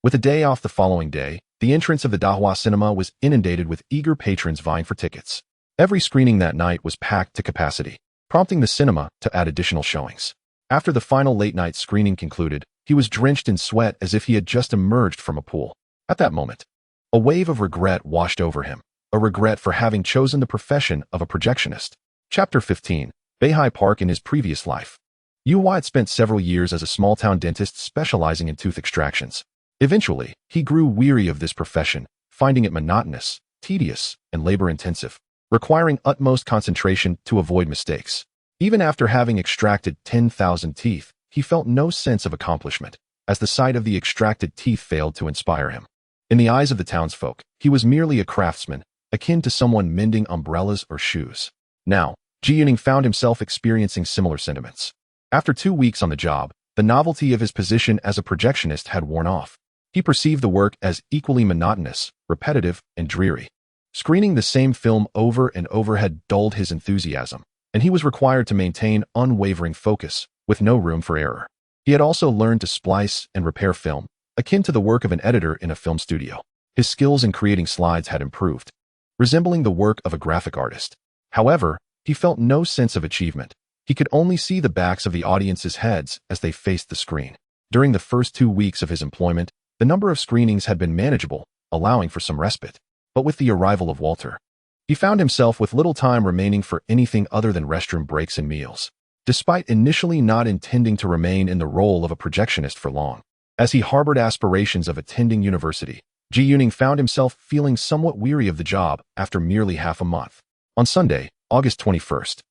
With a day off the following day, the entrance of the Dahua cinema was inundated with eager patrons vying for tickets. Every screening that night was packed to capacity, prompting the cinema to add additional showings. After the final late-night screening concluded, he was drenched in sweat as if he had just emerged from a pool. At that moment, a wave of regret washed over him, a regret for having chosen the profession of a projectionist. Chapter 15. Beihai Park in his previous life. Yu Huai had spent several years as a small-town dentist specializing in tooth extractions. Eventually, he grew weary of this profession, finding it monotonous, tedious, and labor-intensive, requiring utmost concentration to avoid mistakes. Even after having extracted 10,000 teeth, he felt no sense of accomplishment, as the sight of the extracted teeth failed to inspire him. In the eyes of the townsfolk, he was merely a craftsman, akin to someone mending umbrellas or shoes. Now, Ji Yuning found himself experiencing similar sentiments. After 2 weeks on the job, the novelty of his position as a projectionist had worn off. He perceived the work as equally monotonous, repetitive, and dreary. Screening the same film over and over had dulled his enthusiasm, and he was required to maintain unwavering focus, with no room for error. He had also learned to splice and repair film, akin to the work of an editor in a film studio. His skills in creating slides had improved, resembling the work of a graphic artist. However, He felt no sense of achievement. He could only see the backs of the audience's heads as they faced the screen. During the first 2 weeks of his employment, the number of screenings had been manageable, allowing for some respite. But with the arrival of Walter, he found himself with little time remaining for anything other than restroom breaks and meals. Despite initially not intending to remain in the role of a projectionist for long, as he harbored aspirations of attending university, Ji Yuning found himself feeling somewhat weary of the job after merely half a month. On Sunday, August 21st,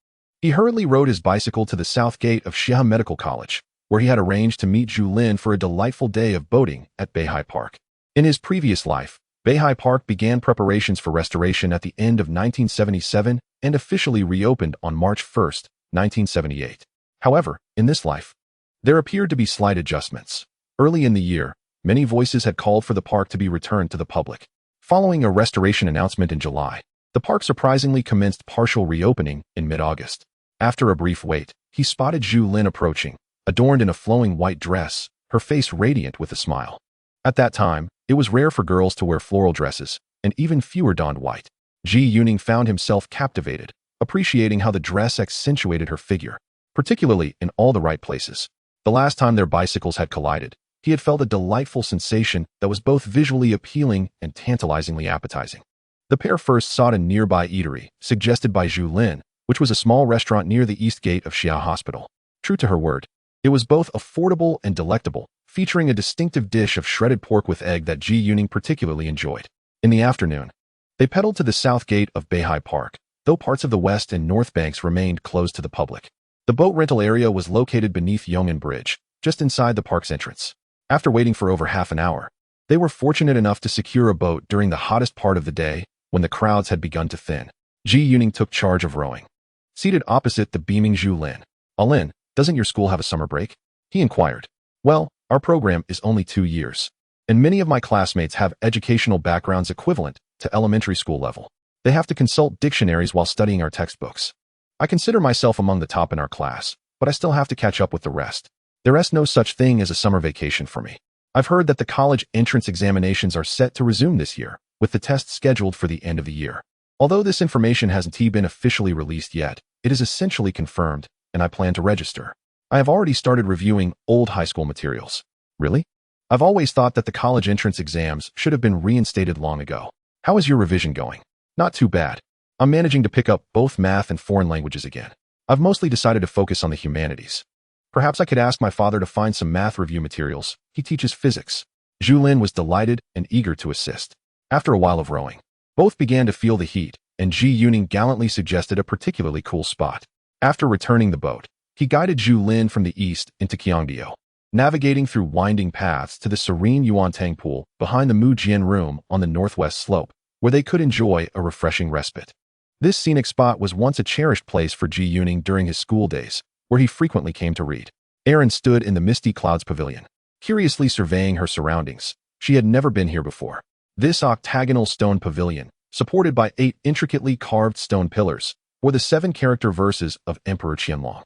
he hurriedly rode his bicycle to the south gate of Xia Medical College, where he had arranged to meet Zhu Lin for a delightful day of boating at Beihai Park. In his previous life, Beihai Park began preparations for restoration at the end of 1977 and officially reopened on March 1, 1978. However, in this life, there appeared to be slight adjustments. Early in the year, many voices had called for the park to be returned to the public. Following a restoration announcement in July, the park surprisingly commenced partial reopening in mid-August. After a brief wait, he spotted Zhu Lin approaching, adorned in a flowing white dress, her face radiant with a smile. At that time, it was rare for girls to wear floral dresses, and even fewer donned white. Ji Yuning found himself captivated, appreciating how the dress accentuated her figure, particularly in all the right places. The last time their bicycles had collided, he had felt a delightful sensation that was both visually appealing and tantalizingly appetizing. The pair first sought a nearby eatery, suggested by Zhu Lin, which was a small restaurant near the east gate of Xia Hospital. True to her word, it was both affordable and delectable, featuring a distinctive dish of shredded pork with egg that Ji Yuning particularly enjoyed. In the afternoon, they pedaled to the south gate of Beihai Park, though parts of the west and north banks remained closed to the public. The boat rental area was located beneath Yong'an Bridge, just inside the park's entrance. After waiting for over half an hour, they were fortunate enough to secure a boat during the hottest part of the day when the crowds had begun to thin. Ji Yuning took charge of rowing. Seated opposite the beaming Zhu Lin. "Lin, doesn't your school have a summer break?" he inquired. "Well, our program is only 2 years, and many of my classmates have educational backgrounds equivalent to elementary school level. They have to consult dictionaries while studying our textbooks. I consider myself among the top in our class, but I still have to catch up with the rest. There is no such thing as a summer vacation for me. I've heard that the college entrance examinations are set to resume this year, with the tests scheduled for the end of the year. Although this information hasn't been officially released yet, it is essentially confirmed, and I plan to register. I have already started reviewing old high school materials." "Really? I've always thought that the college entrance exams should have been reinstated long ago. How is your revision going?" "Not too bad. I'm managing to pick up both math and foreign languages again. I've mostly decided to focus on the humanities. Perhaps I could ask my father to find some math review materials. He teaches physics." Zhu Lin was delighted and eager to assist. After a while of rowing, both began to feel the heat, and Ji Yuning gallantly suggested a particularly cool spot. After returning the boat, he guided Zhu Lin from the east into Qiangdiu, navigating through winding paths to the serene Yuantang Pool behind the Mujian Room on the northwest slope, where they could enjoy a refreshing respite. This scenic spot was once a cherished place for Ji Yuning during his school days, where he frequently came to read. Erin stood in the misty clouds pavilion, curiously surveying her surroundings. She had never been here before. This octagonal stone pavilion, supported by 8 intricately carved stone pillars, were the 7-character verses of Emperor Qianlong.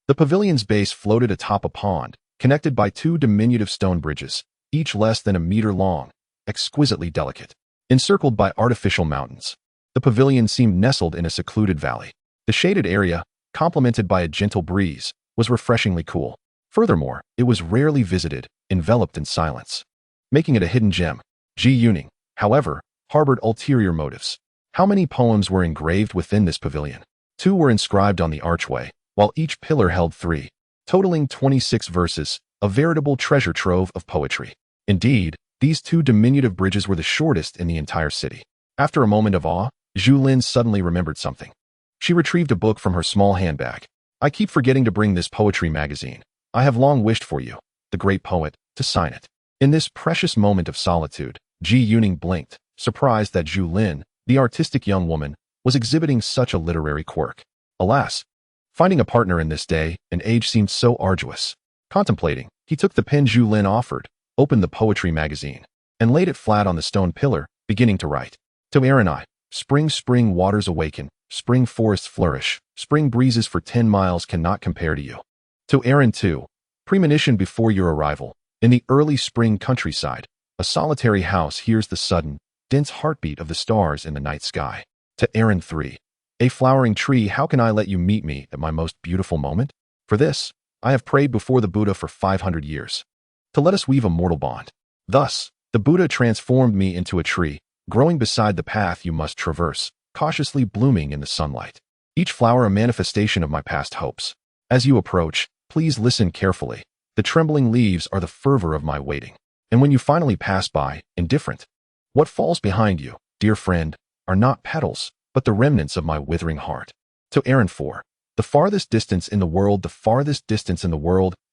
The pavilion's base floated atop a pond, connected by 2 diminutive stone bridges, each less than a meter long, exquisitely delicate. Encircled by artificial mountains, the pavilion seemed nestled in a secluded valley. The shaded area, complemented by a gentle breeze, was refreshingly cool. Furthermore, it was rarely visited, enveloped in silence, making it a hidden gem. Ji Yuning, however, harbored ulterior motives. How many poems were engraved within this pavilion? 2 were inscribed on the archway, while each pillar held 3, totaling 26 verses, a veritable treasure trove of poetry. Indeed, these 2 diminutive bridges were the shortest in the entire city. After a moment of awe, Zhu Lin suddenly remembered something. She retrieved a book from her small handbag. "I keep forgetting to bring this poetry magazine. I have long wished for you, the great poet, to sign it." In this precious moment of solitude, Ji Yuning blinked, surprised that Zhu Lin, the artistic young woman, was exhibiting such a literary quirk. Alas, finding a partner in this day and age seemed so arduous. Contemplating, he took the pen Zhu Lin offered, opened the poetry magazine, and laid it flat on the stone pillar, beginning to write. "To Erin I, spring waters awaken, spring forests flourish, spring breezes for 10 miles cannot compare to you. To Erin too, premonition before your arrival, in the early spring countryside, a solitary house hears the sudden, dense heartbeat of the stars in the night sky. To Erin 3, A flowering tree, how can I let you meet me at my most beautiful moment? For this, I have prayed before the Buddha for 500 years. To let us weave a mortal bond. Thus, the Buddha transformed me into a tree, growing beside the path you must traverse, cautiously blooming in the sunlight. Each flower a manifestation of my past hopes. As you approach, please listen carefully. The trembling leaves are the fervor of my waiting. And when you finally pass by, indifferent, what falls behind you, dear friend, are not petals, but the remnants of my withering heart. To Aaron 4. The farthest distance in the world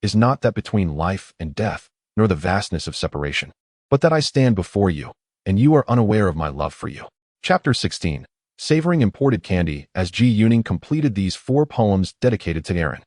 is not that between life and death, nor the vastness of separation, but that I stand before you, and you are unaware of my love for you. Chapter 16. Savoring imported candy. As Ji Yuning completed these 4 poems dedicated to Aaron,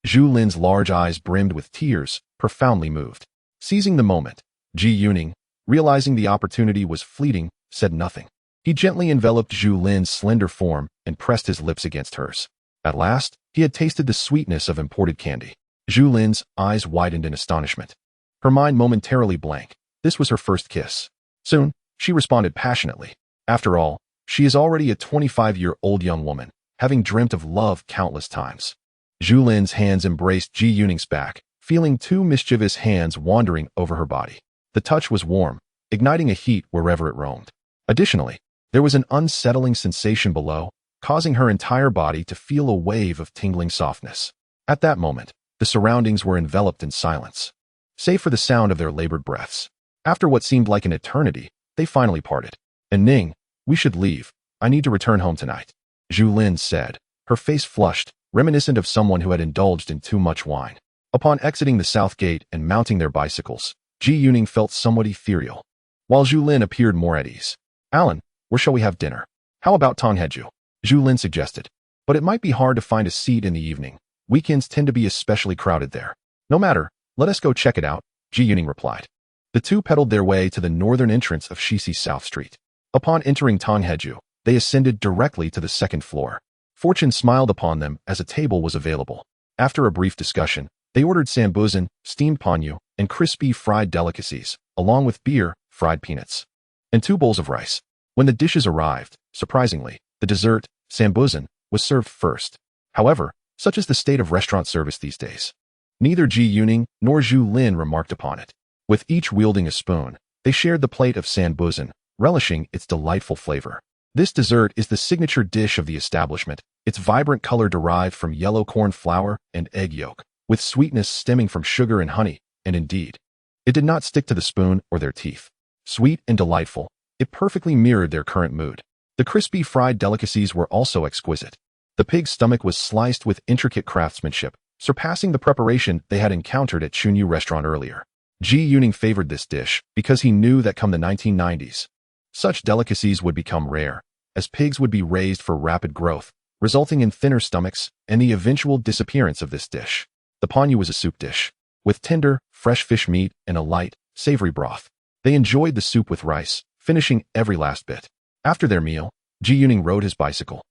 Zhu Lin's large eyes brimmed with tears, profoundly moved. Seizing the moment, Ji Yuning, realizing the opportunity was fleeting, said nothing. He gently enveloped Zhu Lin's slender form and pressed his lips against hers. At last, he had tasted the sweetness of imported candy. Zhu Lin's eyes widened in astonishment. Her mind momentarily blank. This was her first kiss. Soon, she responded passionately. After all, she is already a 25-year-old young woman, having dreamt of love countless times. Zhu Lin's hands embraced Ji Yuning's back, feeling 2 mischievous hands wandering over her body. The touch was warm, igniting a heat wherever it roamed. Additionally, there was an unsettling sensation below, causing her entire body to feel a wave of tingling softness. At that moment, the surroundings were enveloped in silence, save for the sound of their labored breaths. After what seemed like an eternity, they finally parted. And Ning, we should leave. I need to return home tonight, Zhu Lin said, her face flushed, reminiscent of someone who had indulged in too much wine. Upon exiting the south gate and mounting their bicycles, Ji Yuning felt somewhat ethereal, while Zhu Lin appeared more at ease. Alan, where shall we have dinner? How about Tongheju? Zhu Lin suggested. But it might be hard to find a seat in the evening. Weekends tend to be especially crowded there. No matter, let us go check it out, Ji Yuning replied. The two pedaled their way to the northern entrance of Shisi South Street. Upon entering Tongheju, they ascended directly to the second floor. Fortune smiled upon them as a table was available. After a brief discussion, they ordered sambuzan, steamed ponyu, and crispy fried delicacies, along with beer, fried peanuts, and 2 bowls of rice. When the dishes arrived, surprisingly, the dessert, sambuzan, was served first. However, such is the state of restaurant service these days. Neither Ji Yuning nor Zhu Lin remarked upon it. With each wielding a spoon, they shared the plate of sambuzan, relishing its delightful flavor. This dessert is the signature dish of the establishment, its vibrant color derived from yellow corn flour and egg yolk, with sweetness stemming from sugar and honey, and indeed, it did not stick to the spoon or their teeth. Sweet and delightful, it perfectly mirrored their current mood. The crispy fried delicacies were also exquisite. The pig's stomach was sliced with intricate craftsmanship, surpassing the preparation they had encountered at Chunyu restaurant earlier. Ji Yuning favored this dish because he knew that come the 1990s, such delicacies would become rare, as pigs would be raised for rapid growth, resulting in thinner stomachs and the eventual disappearance of this dish. The ponyu was a soup dish, with tender, fresh fish meat and a light, savory broth. They enjoyed the soup with rice, finishing every last bit. After their meal, Ji Yuning rode his bicycle,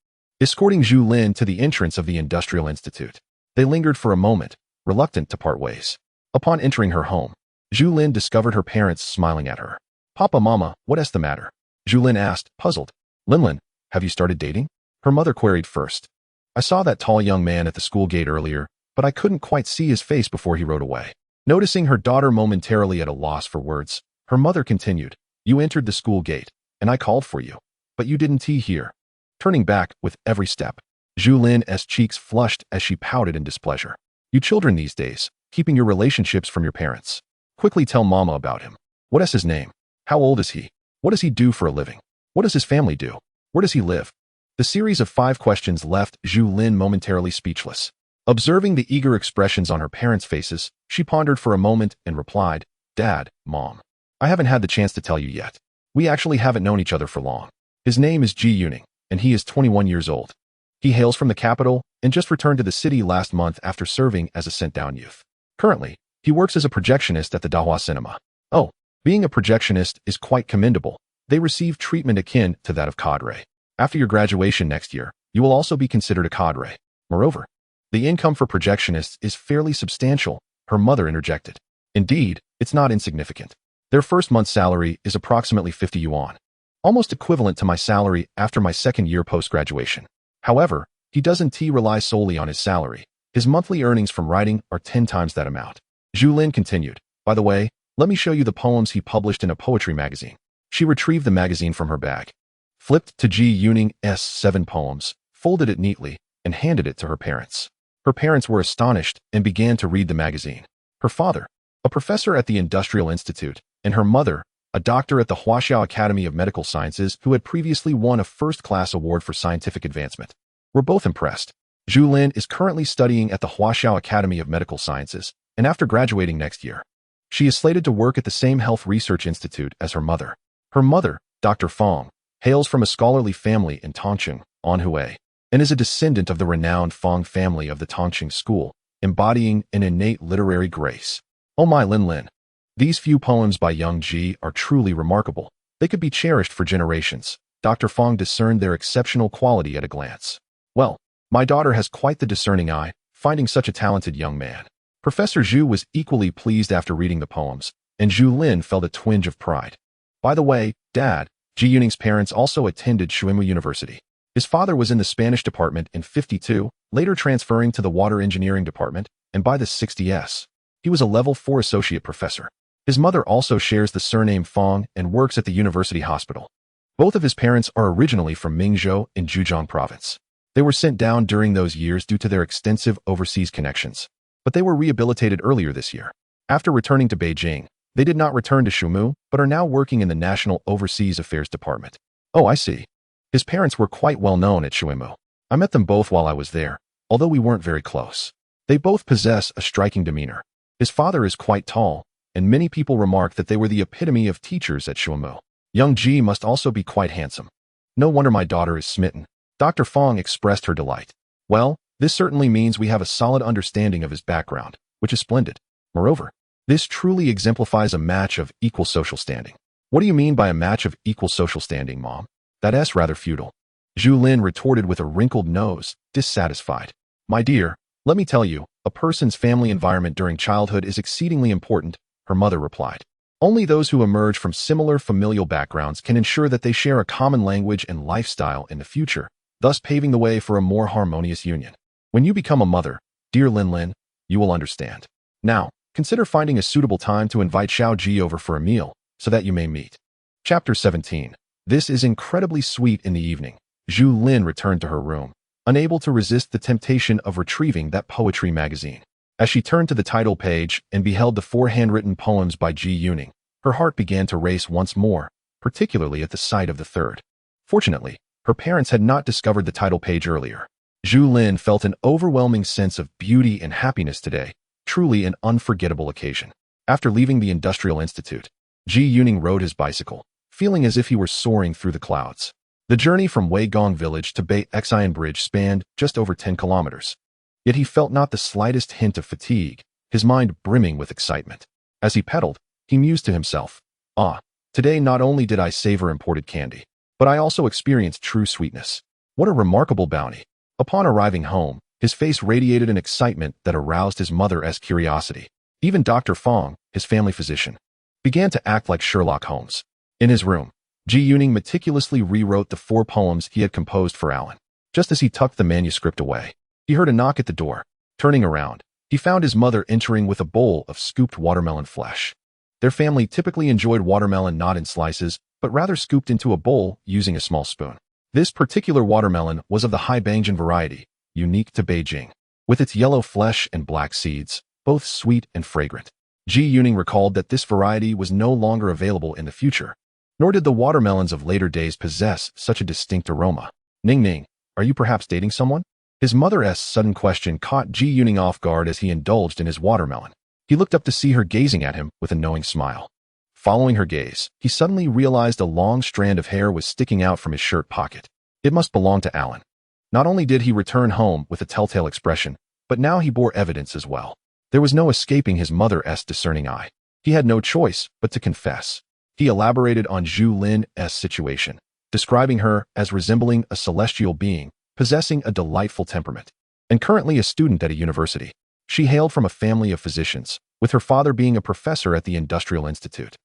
escorting Zhu Lin to the entrance of the Industrial Institute. They lingered for a moment, reluctant to part ways. Upon entering her home, Zhu Lin discovered her parents smiling at her. Papa, Mama, what is the matter? Zhu Lin asked, puzzled. Lin, have you started dating? Her mother queried first. I saw that tall young man at the school gate earlier, but I couldn't quite see his face before he rode away. Noticing her daughter momentarily at a loss for words, her mother continued, you entered the school gate, and I called for you, but you didn't tee here. Turning back with every step, Zhu Lin's cheeks flushed as she pouted in displeasure. You children these days, keeping your relationships from your parents. Quickly tell Mama about him. What is his name? How old is he? What does he do for a living? What does his family do? Where does he live? The series of 5 questions left Zhu Lin momentarily speechless. Observing the eager expressions on her parents' faces, she pondered for a moment and replied, Dad, Mom, I haven't had the chance to tell you yet. We actually haven't known each other for long. His name is Ji Yuning, and he is 21 years old. He hails from the capital and just returned to the city last month after serving as a sent-down youth. Currently, he works as a projectionist at the Dahua Cinema. Oh, being a projectionist is quite commendable. They receive treatment akin to that of cadre. After your graduation next year, you will also be considered a cadre. Moreover, the income for projectionists is fairly substantial, her mother interjected. Indeed, it's not insignificant. Their first month's salary is approximately 50 yuan, almost equivalent to my salary after my second year post-graduation. However, he doesn't rely solely on his salary. His monthly earnings from writing are 10 times that amount. Zhu Lin continued, by the way, let me show you the poems he published in a poetry magazine. She retrieved the magazine from her bag, flipped to Ji Yuning's 7 poems, folded it neatly, and handed it to her parents. Her parents were astonished and began to read the magazine. Her father, a professor at the Industrial Institute, and her mother, a doctor at the Huaxiao Academy of Medical Sciences who had previously won a first-class award for scientific advancement, were both impressed. Zhu Lin is currently studying at the Huaxiao Academy of Medical Sciences, and after graduating next year, she is slated to work at the same health research institute as her mother. Her mother, Dr. Fong, hails from a scholarly family in Tongqing, Anhui, and is a descendant of the renowned Fong family of the Tongqing school, embodying an innate literary grace. Oh my Lin Lin. These few poems by young Ji are truly remarkable. They could be cherished for generations. Dr. Fong discerned their exceptional quality at a glance. Well, my daughter has quite the discerning eye, finding such a talented young man. Professor Zhu was equally pleased after reading the poems, and Zhu Lin felt a twinge of pride. By the way, Dad, Ji Yuning's parents also attended Shuimu University. His father was in the Spanish department in 52, later transferring to the water engineering department, and by the 60s, he was a level 4 associate professor. His mother also shares the surname Fong and works at the university hospital. Both of his parents are originally from Mingzhou in Zhejiang province. They were sent down during those years due to their extensive overseas connections, but they were rehabilitated earlier this year. After returning to Beijing, they did not return to Shumu, but are now working in the National Overseas Affairs Department. Oh, I see. His parents were quite well known at Shuimu. I met them both while I was there, although we weren't very close. They both possess a striking demeanor. His father is quite tall, and many people remark that they were the epitome of teachers at Shuimu. Young Ji must also be quite handsome. No wonder my daughter is smitten. Dr. Fong expressed her delight. Well, this certainly means we have a solid understanding of his background, which is splendid. Moreover, this truly exemplifies a match of equal social standing. What do you mean by a match of equal social standing, Mom? That's rather futile. Zhu Lin retorted with a wrinkled nose, dissatisfied. My dear, let me tell you, a person's family environment during childhood is exceedingly important, her mother replied. Only those who emerge from similar familial backgrounds can ensure that they share a common language and lifestyle in the future, thus paving the way for a more harmonious union. When you become a mother, dear Lin Lin, you will understand. Now, consider finding a suitable time to invite Xiao Ji over for a meal, so that you may meet. Chapter 17. This is incredibly sweet. In the evening, Zhu Lin returned to her room, unable to resist the temptation of retrieving that poetry magazine. As she turned to the title page and beheld the 4 handwritten poems by Ji Yuning, her heart began to race once more, particularly at the sight of the third. Fortunately, her parents had not discovered the title page earlier. Zhu Lin felt an overwhelming sense of beauty and happiness today, truly an unforgettable occasion. After leaving the Industrial Institute, Ji Yuning rode his bicycle, feeling as if he were soaring through the clouds. The journey from Weigong village to Beixian Bridge spanned just over 10 kilometers. Yet he felt not the slightest hint of fatigue, his mind brimming with excitement. As he pedaled, he mused to himself, today not only did I savor imported candy, but I also experienced true sweetness. What a remarkable bounty. Upon arriving home, his face radiated an excitement that aroused his mother's curiosity. Even Dr. Fong, his family physician, began to act like Sherlock Holmes. In his room, Ji Yuning meticulously rewrote the 4 poems he had composed for Alan. Just as he tucked the manuscript away, he heard a knock at the door. Turning around, he found his mother entering with a bowl of scooped watermelon flesh. Their family typically enjoyed watermelon not in slices, but rather scooped into a bowl using a small spoon. This particular watermelon was of the Haibangjian variety, unique to Beijing, with its yellow flesh and black seeds, both sweet and fragrant. Ji Yuning recalled that this variety was no longer available in the future, nor did the watermelons of later days possess such a distinct aroma. Ning Ning, are you perhaps dating someone? His mother's sudden question caught Ji Yuning off guard as he indulged in his watermelon. He looked up to see her gazing at him with a knowing smile. Following her gaze, he suddenly realized a long strand of hair was sticking out from his shirt pocket. It must belong to Alan. Not only did he return home with a telltale expression, but now he bore evidence as well. There was no escaping his mother's discerning eye. He had no choice but to confess. He elaborated on Zhu Lin's situation, describing her as resembling a celestial being, possessing a delightful temperament, and currently a student at a university. She hailed from a family of physicians, with her father being a professor at the Industrial Institute.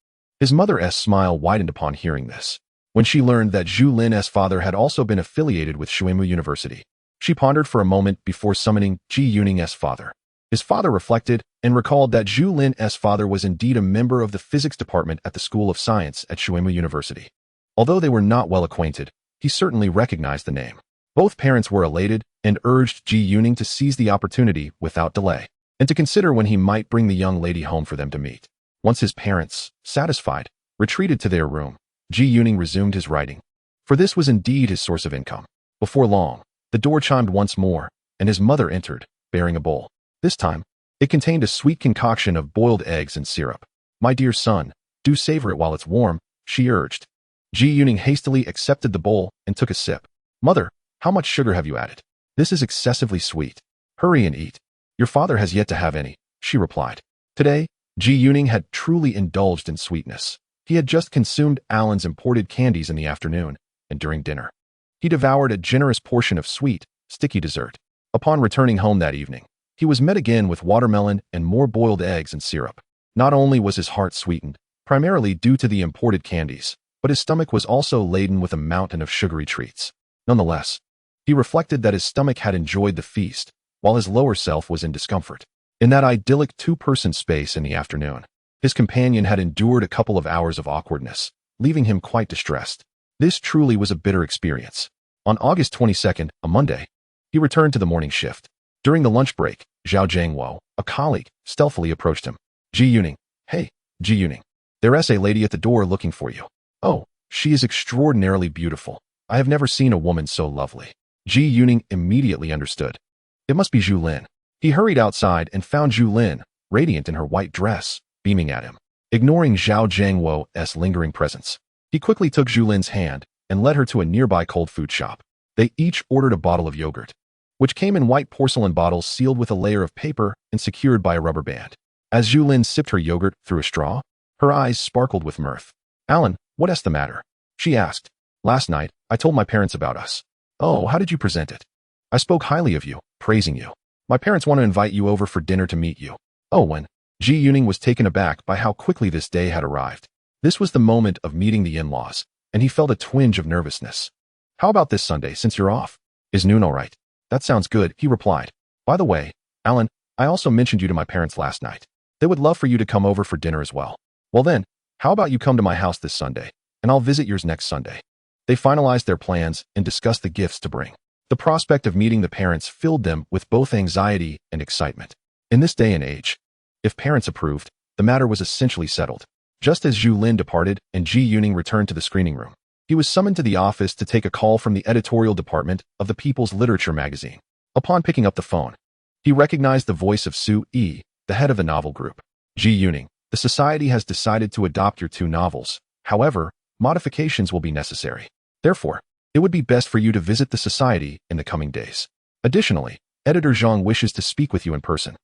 His mother's smile widened upon hearing this. when she learned that Zhu Lin's father had also been affiliated with Shuimu University. She pondered for a moment before summoning Ji Yuning's father. His father reflected and recalled that Zhu Lin's father was indeed a member of the physics department at the School of Science at Shuimu University. Although they were not well acquainted, he certainly recognized the name. Both parents were elated and urged Ji Yuning to seize the opportunity without delay, and to consider when he might bring the young lady home for them to meet. Once his parents, satisfied, retreated to their room, Ji Yuning resumed his writing. For this was indeed his source of income. Before long, the door chimed once more, and his mother entered, bearing a bowl. This time, it contained a sweet concoction of boiled eggs and syrup. "My dear son, do savor it while it's warm," she urged. Ji Yuning hastily accepted the bowl and took a sip. "Mother, how much sugar have you added? This is excessively sweet. Hurry and eat." "Your father has yet to have any," she replied. Today, Ji Yuning had truly indulged in sweetness. He had just consumed Alan's imported candies in the afternoon, and during dinner, he devoured a generous portion of sweet, sticky dessert. Upon returning home that evening, he was met again with watermelon and more boiled eggs and syrup. Not only was his heart sweetened, primarily due to the imported candies, but his stomach was also laden with a mountain of sugary treats. Nonetheless, he reflected that his stomach had enjoyed the feast, while his lower self was in discomfort. In that idyllic two-person space in the afternoon, his companion had endured a couple of hours of awkwardness, leaving him quite distressed. This truly was a bitter experience. On August 22nd, a Monday, he returned to the morning shift. During the lunch break, Zhao Jiangwo, a colleague, stealthily approached him. "Ji Yuning. Hey, Ji Yuning. There's a lady at the door looking for you." "Oh, she is extraordinarily beautiful. I have never seen a woman so lovely." Ji Yuning immediately understood. It must be Zhu Lin. He hurried outside and found Zhu Lin, radiant in her white dress, beaming at him. Ignoring Zhao Jiangwo's lingering presence, he quickly took Zhu Lin's hand and led her to a nearby cold food shop. They each ordered a bottle of yogurt, which came in white porcelain bottles sealed with a layer of paper and secured by a rubber band. As Zhu Lin sipped her yogurt through a straw, her eyes sparkled with mirth. "Alan, what's the matter?" she asked. "Last night, I told my parents about us." "Oh, how did you present it?" "I spoke highly of you, praising you. My parents want to invite you over for dinner to meet you." "Oh, when?" Ji Yuning was taken aback by how quickly this day had arrived. This was the moment of meeting the in-laws, and he felt a twinge of nervousness. "How about this Sunday, since you're off? Is noon all right?" "That sounds good," he replied. "By the way, Alan, I also mentioned you to my parents last night. They would love for you to come over for dinner as well." "Well then, how about you come to my house this Sunday, and I'll visit yours next Sunday." They finalized their plans and discussed the gifts to bring. The prospect of meeting the parents filled them with both anxiety and excitement. In this day and age, if parents approved, the matter was essentially settled. Just as Zhu Lin departed and Ji Yuning returned to the screening room, he was summoned to the office to take a call from the editorial department of the People's Literature magazine. Upon picking up the phone, he recognized the voice of Su Yi, the head of the novel group. "Ji Yuning, the society has decided to adopt your 2 novels. However, modifications will be necessary. Therefore, it would be best for you to visit the society in the coming days. Additionally, Editor Zhang wishes to speak with you in person.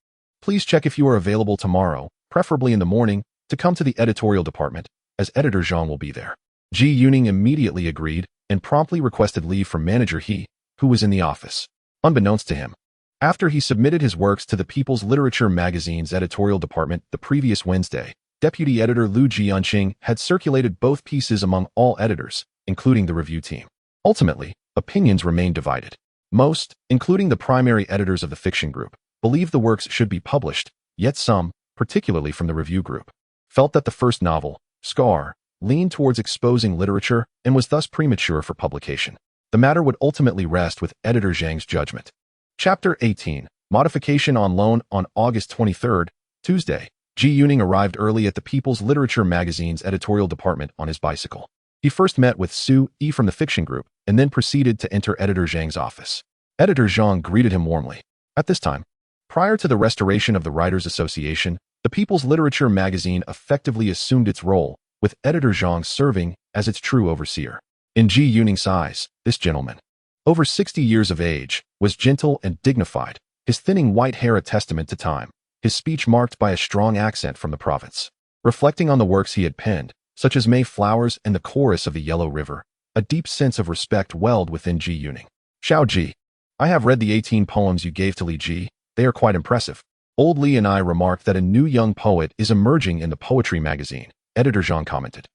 Please check if you are available tomorrow, preferably in the morning, to come to the editorial department, as Editor Zhang will be there." Ji Yuning immediately agreed and promptly requested leave from Manager He, who was in the office. Unbeknownst to him, after he submitted his works to the People's Literature magazine's editorial department the previous Wednesday, Deputy Editor Lu Jianqing had circulated both pieces among all editors, including the review team. Ultimately, opinions remained divided. Most, including the primary editors of the fiction group, believed the works should be published, yet some, particularly from the review group, felt that the first novel, Scar, leaned towards exposing literature and was thus premature for publication. The matter would ultimately rest with Editor Zhang's judgment. Chapter 18, Modification on Loan. On August 23rd, Tuesday, Ji Yuning arrived early at the People's Literature magazine's editorial department on his bicycle. He first met with Su Yi from the fiction group and then proceeded to enter Editor Zhang's office. Editor Zhang greeted him warmly. At this time, prior to the restoration of the Writers' Association, the People's Literature magazine effectively assumed its role, with Editor Zhang serving as its true overseer. In Ji Yuning's eyes, this gentleman, over 60 years of age, was gentle and dignified, his thinning white hair a testament to time, his speech marked by a strong accent from the province. Reflecting on the works he had penned, such as May Flowers and the Chorus of the Yellow River, a deep sense of respect welled within Ji Yuning. "Xiao Ji, I have read the 18 poems you gave to Li Ji. They are quite impressive." Old Li and I remarked that a new young poet is emerging in the poetry magazine, Editor Zhang commented.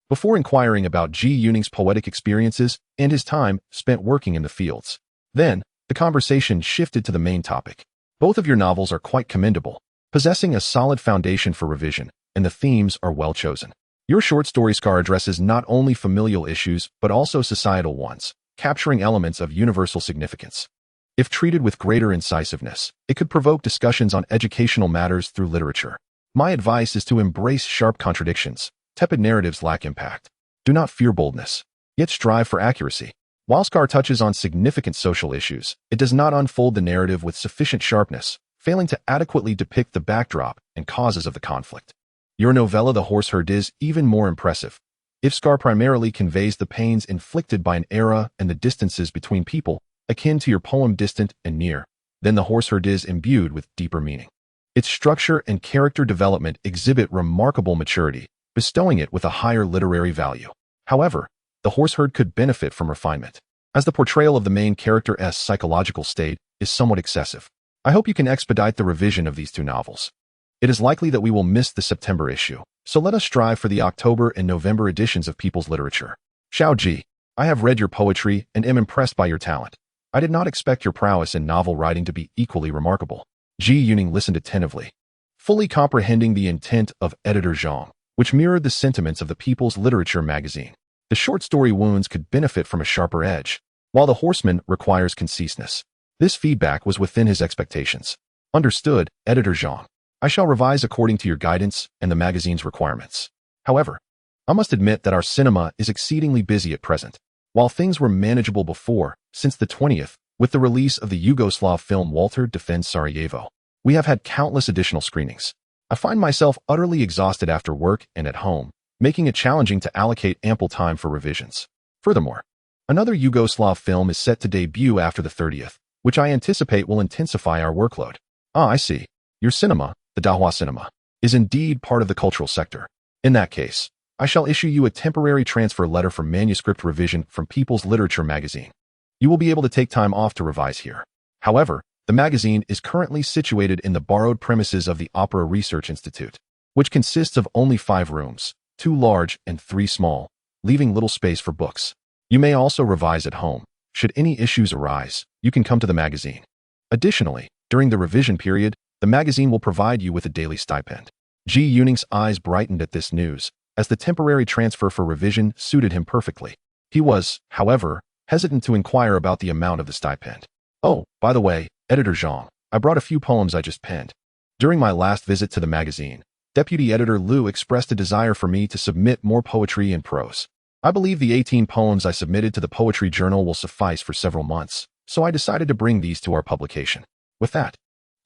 before inquiring about Ji Yuning's poetic experiences and his time spent working in the fields. Then, the conversation shifted to the main topic. Both of your novels are quite commendable, possessing a solid foundation for revision, and the themes are well chosen. Your short story Scar addresses not only familial issues but also societal ones, capturing elements of universal significance. If treated with greater incisiveness, it could provoke discussions on educational matters through literature. My advice is to embrace sharp contradictions. Tepid narratives lack impact. Do not fear boldness, yet strive for accuracy. While Scar touches on significant social issues, it does not unfold the narrative with sufficient sharpness, failing to adequately depict the backdrop and causes of the conflict. Your novella The Horse Herd is even more impressive. If Scar primarily conveys the pains inflicted by an era and the distances between people, akin to your poem Distant and Near, then The Horse Herd is imbued with deeper meaning. Its structure and character development exhibit remarkable maturity, bestowing it with a higher literary value. However, The Horse Herd could benefit from refinement, as the portrayal of the main character's psychological state is somewhat excessive. I hope you can expedite the revision of these two novels. It is likely that we will miss the September issue, so let us strive for the October and November editions of People's Literature. Xiao Ji, I have read your poetry and am impressed by your talent. I did not expect your prowess in novel writing to be equally remarkable. Ji Yuning listened attentively, fully comprehending the intent of editor Zhang, which mirrored the sentiments of the People's Literature magazine. The short story Wounds could benefit from a sharper edge, while The Horseman requires conciseness. This feedback was within his expectations. Understood, editor Zhang. I shall revise according to your guidance and the magazine's requirements. However, I must admit that our cinema is exceedingly busy at present. While things were manageable before, since the 20th, with the release of the Yugoslav film Walter Defends Sarajevo, we have had countless additional screenings. I find myself utterly exhausted after work and at home, making it challenging to allocate ample time for revisions. Furthermore, another Yugoslav film is set to debut after the 30th, which I anticipate will intensify our workload. Ah, I see. Your cinema, the Dahua cinema, is indeed part of the cultural sector. In that case, I shall issue you a temporary transfer letter for manuscript revision from People's Literature magazine. You will be able to take time off to revise here. However, the magazine is currently situated in the borrowed premises of the Opera Research Institute, which consists of only 5 rooms, 2 large and 3 small, leaving little space for books. You may also revise at home. Should any issues arise, you can come to the magazine. Additionally, during the revision period, the magazine will provide you with a daily stipend. Ji Yuning's eyes brightened at this news, as the temporary transfer for revision suited him perfectly. He was, however, hesitant to inquire about the amount of the stipend. Oh, by the way, editor Zhang, I brought a few poems I just penned. During my last visit to the magazine, Deputy Editor Liu expressed a desire for me to submit more poetry and prose. I believe the 18 poems I submitted to the Poetry Journal will suffice for several months, so I decided to bring these to our publication. With that,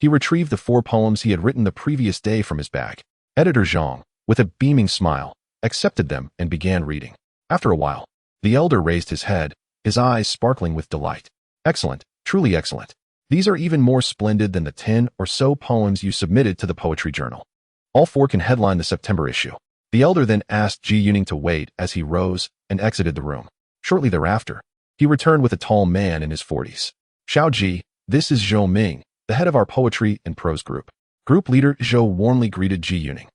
he retrieved the 4 poems he had written the previous day from his bag. Editor Zhang, with a beaming smile, accepted them and began reading. After a while, the elder raised his head, his eyes sparkling with delight. Excellent, truly excellent. These are even more splendid than the 10 or so poems you submitted to the Poetry Journal. All 4 can headline the September issue. The elder then asked Ji Yuning to wait as he rose and exited the room. Shortly thereafter, he returned with a tall man in his 40s. Xiao Ji, this is Zhou Ming, the head of our poetry and prose group. Group leader Zhou warmly greeted Ji Yuning,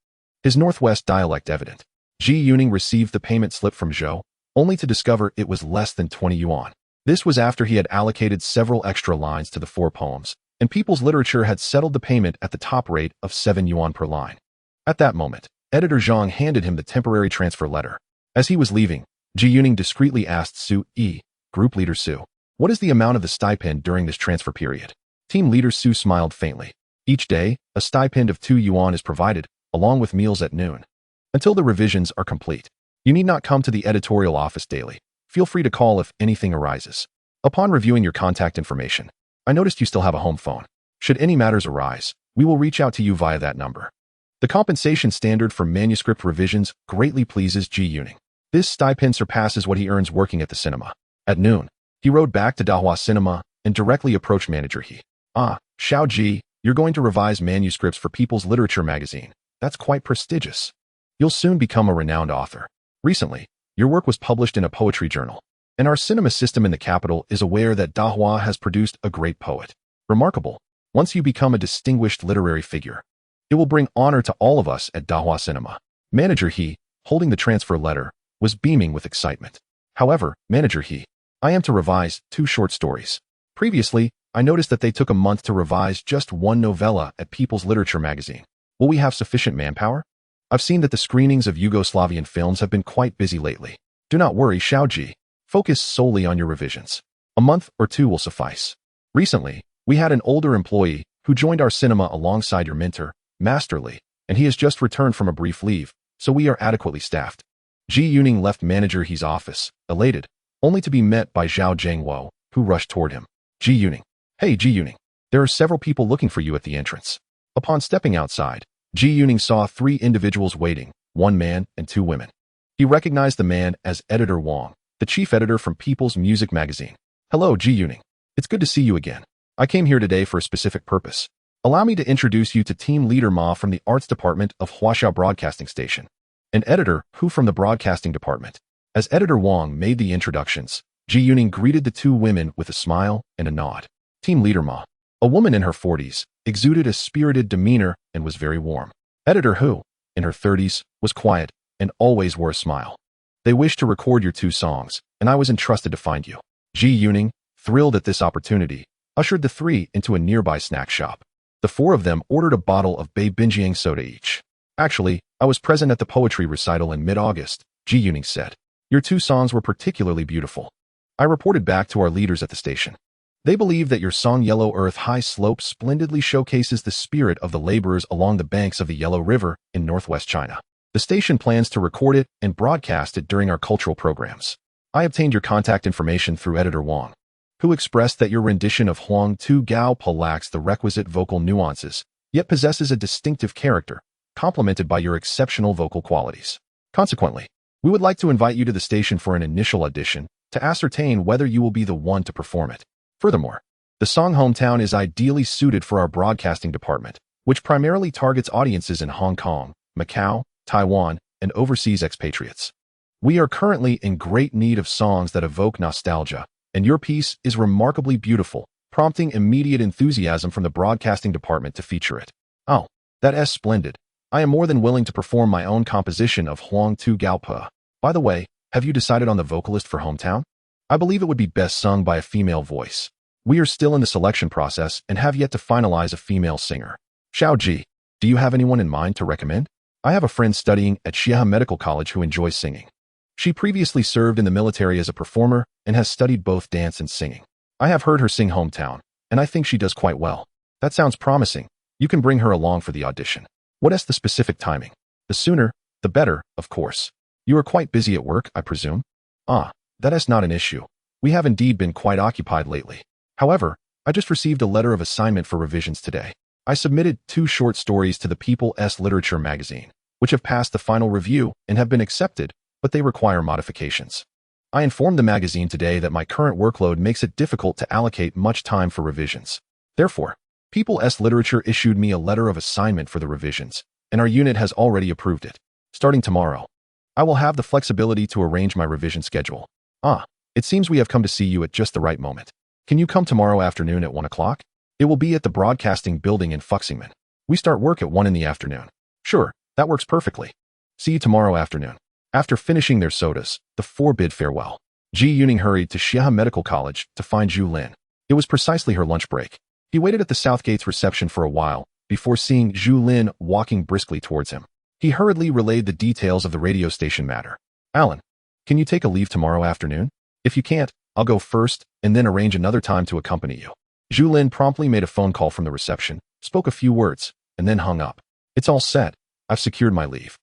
his Northwest dialect evident. Ji Yuning received the payment slip from Zhou, only to discover it was less than 20 yuan. This was after he had allocated several extra lines to the 4 poems, and People's Literature had settled the payment at the top rate of 7 yuan per line. At that moment, editor Zhang handed him the temporary transfer letter. As he was leaving, Ji Yuning discreetly asked Su Yi, group leader Su, what is the amount of the stipend during this transfer period? Team leader Su smiled faintly. Each day, a stipend of 2 yuan is provided, along with meals at noon. Until the revisions are complete, you need not come to the editorial office daily. Feel free to call if anything arises. Upon reviewing your contact information, I noticed you still have a home phone. Should any matters arise, we will reach out to you via that number. The compensation standard for manuscript revisions greatly pleases Ji Yuning. This stipend surpasses what he earns working at the cinema. At noon, he rode back to Dahua Cinema and directly approached manager He. Ah, Xiao Ji, you're going to revise manuscripts for People's Literature magazine. That's quite prestigious. You'll soon become a renowned author. Recently, your work was published in a poetry journal, and our cinema system in the capital is aware that Dahua has produced a great poet. Remarkable. Once you become a distinguished literary figure, it will bring honor to all of us at Dahua Cinema. Manager He, holding the transfer letter, was beaming with excitement. However, manager I am to revise 2 short stories. Previously, I noticed that they took a month to revise just 1 novella at People's Literature magazine. Will we have sufficient manpower? I've seen that the screenings of Yugoslavian films have been quite busy lately. Do not worry, Xiaoji. Focus solely on your revisions. A month or 2 will suffice. Recently, we had an older employee who joined our cinema alongside your mentor, Master Li, and he has just returned from a brief leave, so we are adequately staffed. Ji Yuning left manager He's office, elated, only to be met by Zhao Zhengwo, who rushed toward him. Ji Yuning. Hey, Ji Yuning. There are several people looking for you at the entrance. Upon stepping outside, Ji Yuning saw 3 individuals waiting, 1 man and 2 women. He recognized the man as Editor Wang, the chief editor from People's Music magazine. Hello, Ji Yuning. It's good to see you again. I came here today for a specific purpose. Allow me to introduce you to Team Leader Ma from the Arts Department of Huaxiao Broadcasting Station, and Editor Hu from the Broadcasting Department. As Editor Wang made the introductions, Ji Yuning greeted the 2 women with a smile and a nod. Team Leader Ma, a woman in her 40s, exuded a spirited demeanor and was very warm. Editor Hu, in her 30s, was quiet and always wore a smile. They wished to record your 2 songs, and I was entrusted to find you. Ji Yuning, thrilled at this opportunity, ushered the 3 into a nearby snack shop. The 4 of them ordered a bottle of Bei Binjiang soda each. Actually, I was present at the poetry recital in mid-August, Ji Yuning said. Your 2 songs were particularly beautiful. I reported back to our leaders at the station. They believe that your song Yellow Earth High Slope splendidly showcases the spirit of the laborers along the banks of the Yellow River in northwest China. The station plans to record it and broadcast it during our cultural programs. I obtained your contact information through Editor Wang, who expressed that your rendition of Huang Tu Gao Pa lacks the requisite vocal nuances, yet possesses a distinctive character, complemented by your exceptional vocal qualities. Consequently, we would like to invite you to the station for an initial audition to ascertain whether you will be the one to perform it. Furthermore, the song Hometown is ideally suited for our broadcasting department, which primarily targets audiences in Hong Kong, Macau, Taiwan, and overseas expatriates. We are currently in great need of songs that evoke nostalgia, and your piece is remarkably beautiful, prompting immediate enthusiasm from the broadcasting department to feature it. Oh, that is splendid. I am more than willing to perform my own composition of Huang Tu Gao Pa. By the way, have you decided on the vocalist for Hometown? I believe it would be best sung by a female voice. We are still in the selection process and have yet to finalize a female singer. Xiao Ji, do you have anyone in mind to recommend? I have a friend studying at Xiahe Medical College who enjoys singing. She previously served in the military as a performer and has studied both dance and singing. I have heard her sing Hometown, and I think she does quite well. That sounds promising. You can bring her along for the audition. What is the specific timing? The sooner, the better, of course. You are quite busy at work, I presume? Ah, that is not an issue. We have indeed been quite occupied lately. However, I just received a letter of assignment for revisions today. I submitted 2 short stories to the People's Literature magazine, which have passed the final review and have been accepted, but they require modifications. I informed the magazine today that my current workload makes it difficult to allocate much time for revisions. Therefore, People's Literature issued me a letter of assignment for the revisions, and our unit has already approved it. Starting tomorrow, I will have the flexibility to arrange my revision schedule. Ah, it seems we have come to see you at just the right moment. Can you come tomorrow afternoon at 1 o'clock? It will be at the Broadcasting Building in Fuxingmen. We start work at 1 in the afternoon. Sure, that works perfectly. See you tomorrow afternoon. After finishing their sodas, the 4 bid farewell. Ji Yuning hurried to Xiahe Medical College to find Zhu Lin. It was precisely her lunch break. He waited at the South Gate's reception for a while, before seeing Zhu Lin walking briskly towards him. He hurriedly relayed the details of the radio station matter. Alan, can you take a leave tomorrow afternoon? If you can't, I'll go first, and then arrange another time to accompany you. Zhu Lin promptly made a phone call from the reception, spoke a few words, and then hung up. It's all set. I've secured my leave.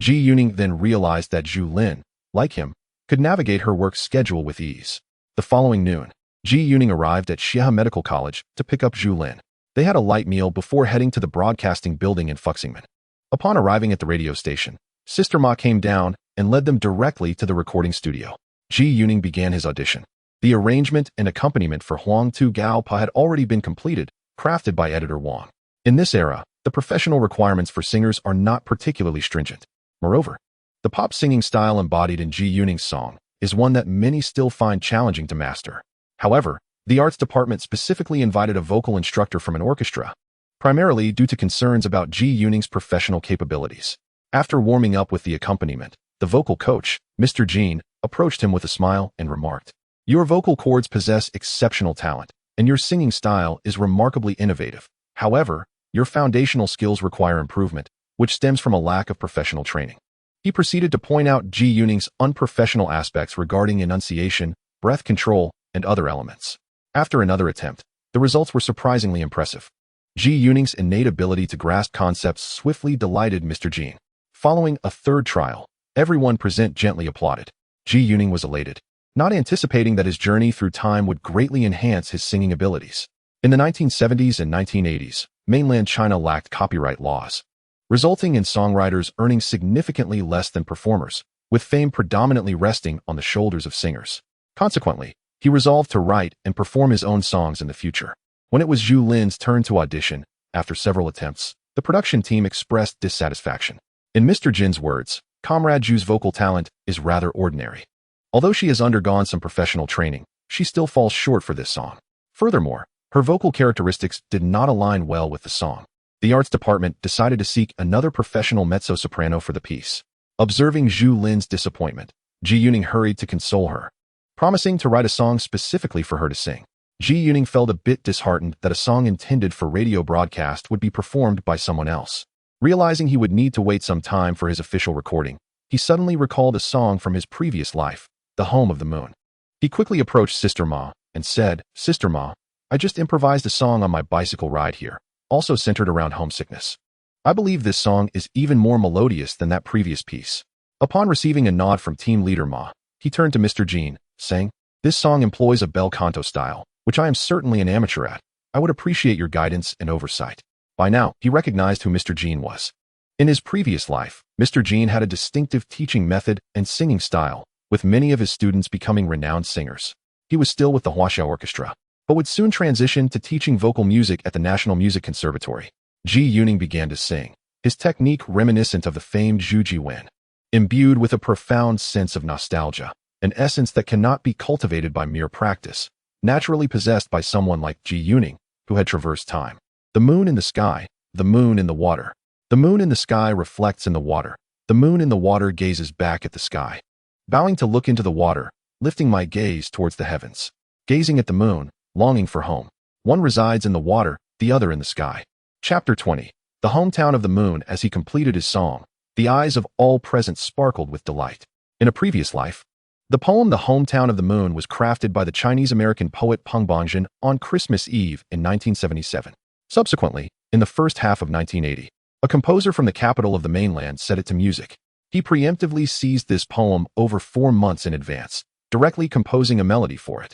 Ji Yuning then realized that Zhu Lin, like him, could navigate her work schedule with ease. The following noon, Ji Yuning arrived at Xiahe Medical College to pick up Zhu Lin. They had a light meal before heading to the Broadcasting Building in Fuxingmen. Upon arriving at the radio station, Sister Ma came down and led them directly to the recording studio. Ji Yuning began his audition. The arrangement and accompaniment for Huang Tu Gao Pa had already been completed, crafted by Editor Wang. In this era, the professional requirements for singers are not particularly stringent. Moreover, the pop singing style embodied in Ji Yuning's song is one that many still find challenging to master. However, the arts department specifically invited a vocal instructor from an orchestra, primarily due to concerns about Ji Yuning's professional capabilities. After warming up with the accompaniment, The vocal coach, Mr. Jean, approached him with a smile and remarked, "Your vocal cords possess exceptional talent, and your singing style is remarkably innovative. However, your foundational skills require improvement, which stems from a lack of professional training." He proceeded to point out Ji Yuning's unprofessional aspects regarding enunciation, breath control, and other elements. After another attempt, the results were surprisingly impressive. Ji Yuning's innate ability to grasp concepts swiftly delighted Mr. Jean. Following a third trial, everyone present gently applauded. Ji Yuning was elated, not anticipating that his journey through time would greatly enhance his singing abilities. In the 1970s and 1980s, mainland China lacked copyright laws, resulting in songwriters earning significantly less than performers, with fame predominantly resting on the shoulders of singers. Consequently, he resolved to write and perform his own songs in the future. When it was Zhu Lin's turn to audition, after several attempts, the production team expressed dissatisfaction. In Mr. Jin's words, Comrade Zhu's vocal talent is rather ordinary. Although she has undergone some professional training, she still falls short for this song. Furthermore, her vocal characteristics did not align well with the song. The arts department decided to seek another professional mezzo-soprano for the piece. Observing Zhu Lin's disappointment, Ji Yuning hurried to console her, promising to write a song specifically for her to sing. Ji Yuning felt a bit disheartened that a song intended for radio broadcast would be performed by someone else. Realizing he would need to wait some time for his official recording, he suddenly recalled a song from his previous life, The Home of the Moon. He quickly approached Sister Ma and said, "Sister Ma, I just improvised a song on my bicycle ride here, also centered around homesickness. I believe this song is even more melodious than that previous piece." Upon receiving a nod from team leader Ma, he turned to Mr. Jean, saying, "This song employs a bel canto style, which I am certainly an amateur at. I would appreciate your guidance and oversight." By now, he recognized who Mr. Jean was. In his previous life, Mr. Jean had a distinctive teaching method and singing style, with many of his students becoming renowned singers. He was still with the Huaxiao Orchestra, but would soon transition to teaching vocal music at the National Music Conservatory. Ji Yuning began to sing, his technique reminiscent of the famed Zhu Jiwen, imbued with a profound sense of nostalgia, an essence that cannot be cultivated by mere practice, naturally possessed by someone like Ji Yuning, who had traversed time. The moon in the sky, the moon in the water. The moon in the sky reflects in the water. The moon in the water gazes back at the sky. Bowing to look into the water, lifting my gaze towards the heavens. Gazing at the moon, longing for home. One resides in the water, the other in the sky. Chapter 20. The hometown of the moon. As he completed his song, the eyes of all present sparkled with delight. In a previous life, the poem The Hometown of the Moon was crafted by the Chinese-American poet Peng Bongjin on Christmas Eve in 1977. Subsequently, in the first half of 1980, a composer from the capital of the mainland set it to music. He preemptively seized this poem over 4 months in advance, directly composing a melody for it.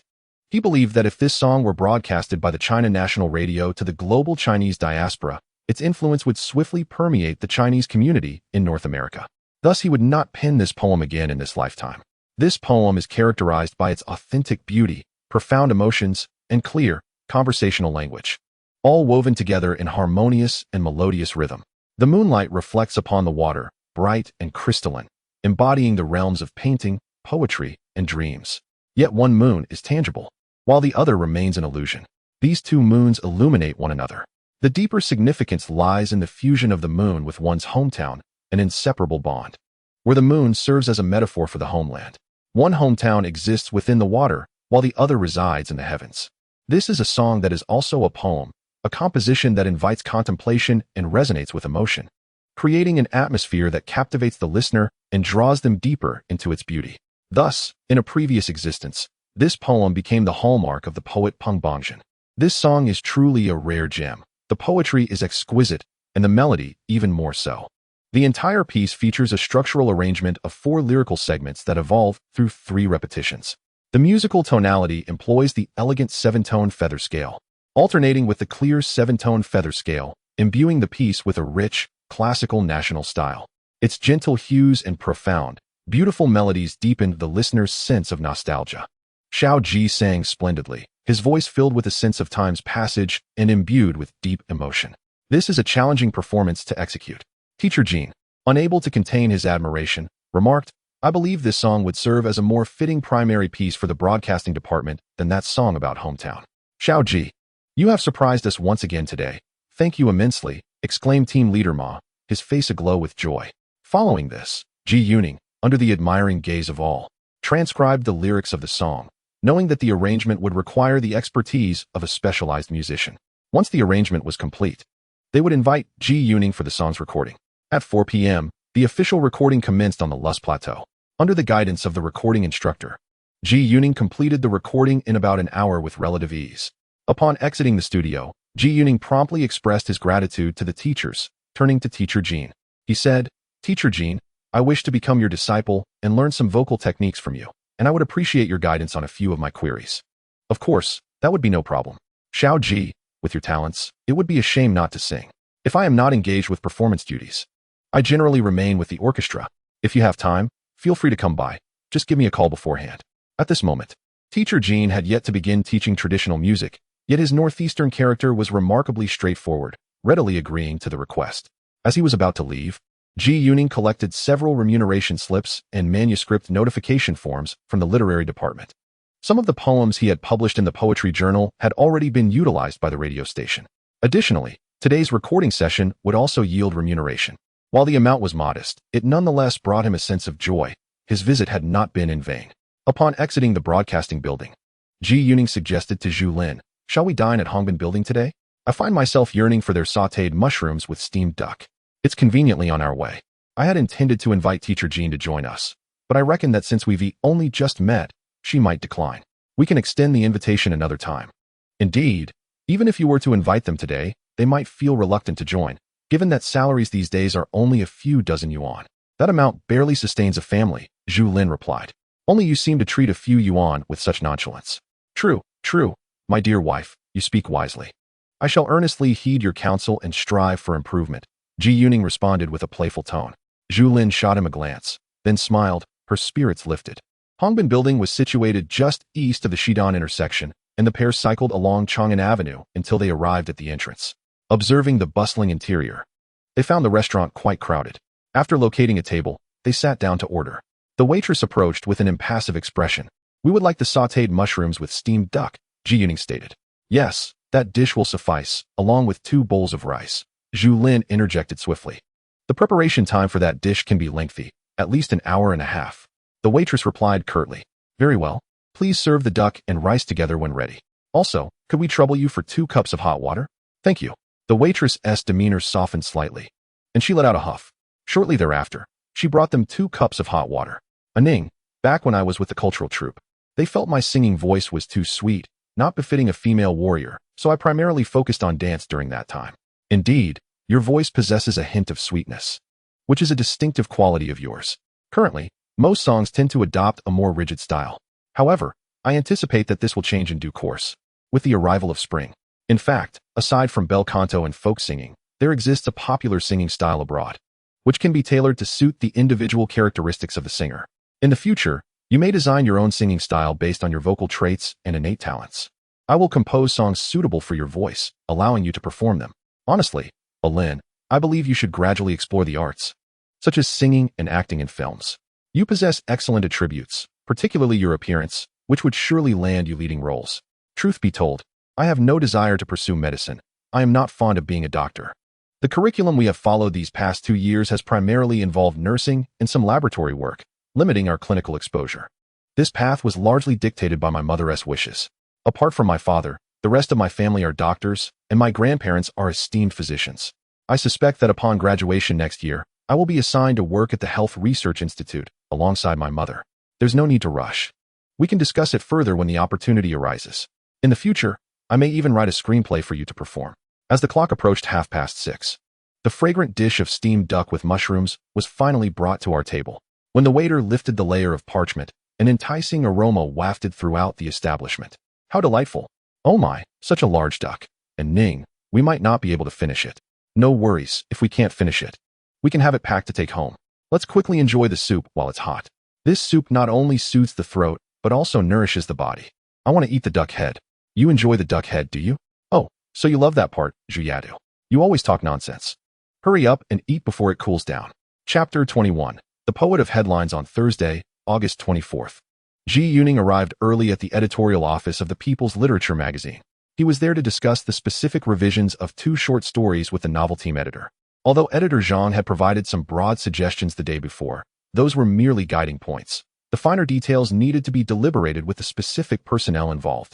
He believed that if this song were broadcasted by the China National Radio to the global Chinese diaspora, its influence would swiftly permeate the Chinese community in North America. Thus, he would not pen this poem again in this lifetime. This poem is characterized by its authentic beauty, profound emotions, and clear, conversational language, all woven together in harmonious and melodious rhythm. The moonlight reflects upon the water, bright and crystalline, embodying the realms of painting, poetry, and dreams. Yet one moon is tangible, while the other remains an illusion. These two moons illuminate one another. The deeper significance lies in the fusion of the moon with one's hometown, an inseparable bond, where the moon serves as a metaphor for the homeland. One hometown exists within the water, while the other resides in the heavens. This is a song that is also a poem, a composition that invites contemplation and resonates with emotion, creating an atmosphere that captivates the listener and draws them deeper into its beauty. Thus, in a previous existence, this poem became the hallmark of the poet Peng Bongjin. This song is truly a rare gem. The poetry is exquisite, and the melody even more so. The entire piece features a structural arrangement of 4 lyrical segments that evolve through 3 repetitions. The musical tonality employs the elegant 7-tone feather scale, alternating with the clear 7-tone feather scale, imbuing the piece with a rich, classical national style. Its gentle hues and profound, beautiful melodies deepened the listener's sense of nostalgia. Xiao Ji sang splendidly, his voice filled with a sense of time's passage and imbued with deep emotion. This is a challenging performance to execute. Teacher Jean, unable to contain his admiration, remarked, "I believe this song would serve as a more fitting primary piece for the broadcasting department than that song about hometown." "Xiao Ji, you have surprised us once again today. Thank you immensely," exclaimed team leader Ma, his face aglow with joy. Following this, Ji Yuning, under the admiring gaze of all, transcribed the lyrics of the song, knowing that the arrangement would require the expertise of a specialized musician. Once the arrangement was complete, they would invite Zhu Lin for the song's recording. At 4 p.m., the official recording commenced on the Lus Plateau. Under the guidance of the recording instructor, Zhu Lin completed the recording in about an hour with relative ease. Upon exiting the studio, Zhu Lin promptly expressed his gratitude to the teachers, turning to Teacher Jean. He said, "Teacher Jean, I wish to become your disciple and learn some vocal techniques from you, and I would appreciate your guidance on a few of my queries." "Of course, that would be no problem. Xiao Ji, with your talents, it would be a shame not to sing. If I am not engaged with performance duties, I generally remain with the orchestra. If you have time, feel free to come by. Just give me a call beforehand." At this moment, Teacher Jean had yet to begin teaching traditional music, yet his northeastern character was remarkably straightforward, readily agreeing to the request. As he was about to leave, Zhu Lin collected several remuneration slips and manuscript notification forms from the literary department. Some of the poems he had published in the Poetry Journal had already been utilized by the radio station. Additionally, today's recording session would also yield remuneration. While the amount was modest, it nonetheless brought him a sense of joy. His visit had not been in vain. Upon exiting the broadcasting building, Zhu Lin suggested to Zhu Lin, "Shall we dine at Hongbin Building today? I find myself yearning for their sautéed mushrooms with steamed duck. It's conveniently on our way." I had intended to invite Teacher Jean to join us, but I reckon that since we've only just met, she might decline. We can extend the invitation another time. Indeed, even if you were to invite them today, they might feel reluctant to join, given that salaries these days are only a few dozen yuan. "That amount barely sustains a family," Zhu Lin replied. "Only you seem to treat a few yuan with such nonchalance." True, my dear wife, you speak wisely. I shall earnestly heed your counsel and strive for improvement," Zhu Lin responded with a playful tone. Zhu Lin shot him a glance, then smiled, her spirits lifted. Hongbin Building was situated just east of the Shidan intersection, and the pair cycled along Chang'an Avenue until they arrived at the entrance. Observing the bustling interior, they found the restaurant quite crowded. After locating a table, they sat down to order. The waitress approached with an impassive expression. "We would like the sautéed mushrooms with steamed duck," Zhu Lin stated. "Yes, that dish will suffice, along with 2 bowls of rice," Zhu Lin interjected swiftly. "The preparation time for that dish can be lengthy, at least an hour and a half." The waitress replied curtly. "Very well. Please serve the duck and rice together when ready. Also, could we trouble you for 2 cups of hot water?" "Thank you." The waitress's demeanor softened slightly, and she let out a huff. Shortly thereafter, she brought them 2 cups of hot water. "Aning, back when I was with the cultural troupe, they felt my singing voice was too sweet, not befitting a female warrior, so I primarily focused on dance during that time. Indeed, your voice possesses a hint of sweetness, which is a distinctive quality of yours. Currently, most songs tend to adopt a more rigid style. However, I anticipate that this will change in due course, with the arrival of spring. In fact, aside from bel canto and folk singing, there exists a popular singing style abroad, which can be tailored to suit the individual characteristics of the singer. In the future, you may design your own singing style based on your vocal traits and innate talents. I will compose songs suitable for your voice, allowing you to perform them. Honestly, Lin, I believe you should gradually explore the arts, such as singing and acting in films. You possess excellent attributes, particularly your appearance, which would surely land you leading roles. Truth be told, I have no desire to pursue medicine. I am not fond of being a doctor. The curriculum we have followed these past 2 years has primarily involved nursing and some laboratory work, limiting our clinical exposure. This path was largely dictated by my mother's wishes. Apart from my father, the rest of my family are doctors, and my grandparents are esteemed physicians. I suspect that upon graduation next year, I will be assigned to work at the Health Research Institute, alongside my mother. There's no need to rush. We can discuss it further when the opportunity arises. In the future, I may even write a screenplay for you to perform. As the clock approached 6:30, the fragrant dish of steamed duck with mushrooms was finally brought to our table. When the waiter lifted the layer of parchment, an enticing aroma wafted throughout the establishment. How delightful. Oh my, such a large duck. And Ning, we might not be able to finish it. No worries if we can't finish it. We can have it packed to take home. Let's quickly enjoy the soup while it's hot. This soup not only soothes the throat, but also nourishes the body. I want to eat the duck head. You enjoy the duck head, do you? Oh, so you love that part, Zhu. You always talk nonsense. Hurry up and eat before it cools down. Chapter 21. The Poet of Headlines on Thursday, August 24th. Zhu Lin arrived early at the editorial office of the People's Literature magazine. He was there to discuss the specific revisions of 2 short stories with the novel team editor. Although editor Zhang had provided some broad suggestions the day before, those were merely guiding points. The finer details needed to be deliberated with the specific personnel involved.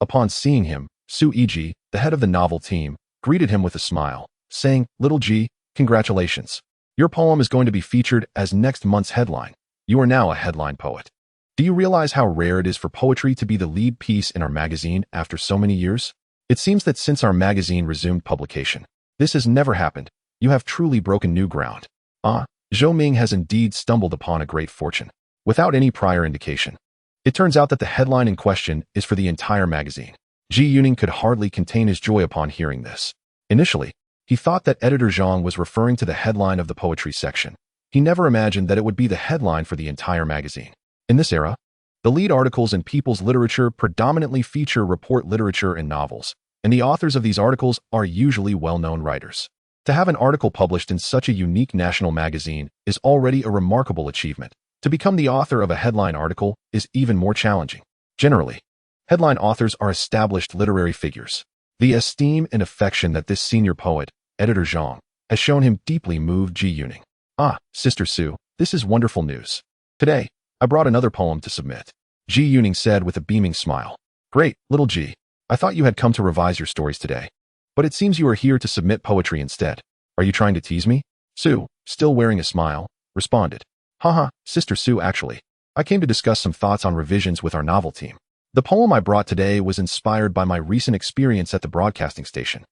Upon seeing him, Su Iji, the head of the novel team, greeted him with a smile, saying, "Little G, congratulations. Your poem is going to be featured as next month's headline. You are now a headline poet. Do you realize how rare it is for poetry to be the lead piece in our magazine after so many years? It seems that since our magazine resumed publication, this has never happened. You have truly broken new ground." Zhou Ming has indeed stumbled upon a great fortune, without any prior indication. It turns out that the headline in question is for the entire magazine. Ji Yuning could hardly contain his joy upon hearing this. Initially, he thought that editor Zhang was referring to the headline of the poetry section. He never imagined that it would be the headline for the entire magazine. In this era, the lead articles in People's Literature predominantly feature report literature and novels, and the authors of these articles are usually well-known writers. To have an article published in such a unique national magazine is already a remarkable achievement. To become the author of a headline article is even more challenging. Generally, headline authors are established literary figures. The esteem and affection that this senior poet, editor Zhang, has shown him deeply moved Ji Yuning. Sister Su, this is wonderful news. Today, I brought another poem to submit. Ji Yuning said with a beaming smile. Great, little Ji. I thought you had come to revise your stories today. But it seems you are here to submit poetry instead. Are you trying to tease me? Su, still wearing a smile, responded. Haha, Sister Su, actually. I came to discuss some thoughts on revisions with our novel team. The poem I brought today was inspired by my recent experience at the broadcasting station,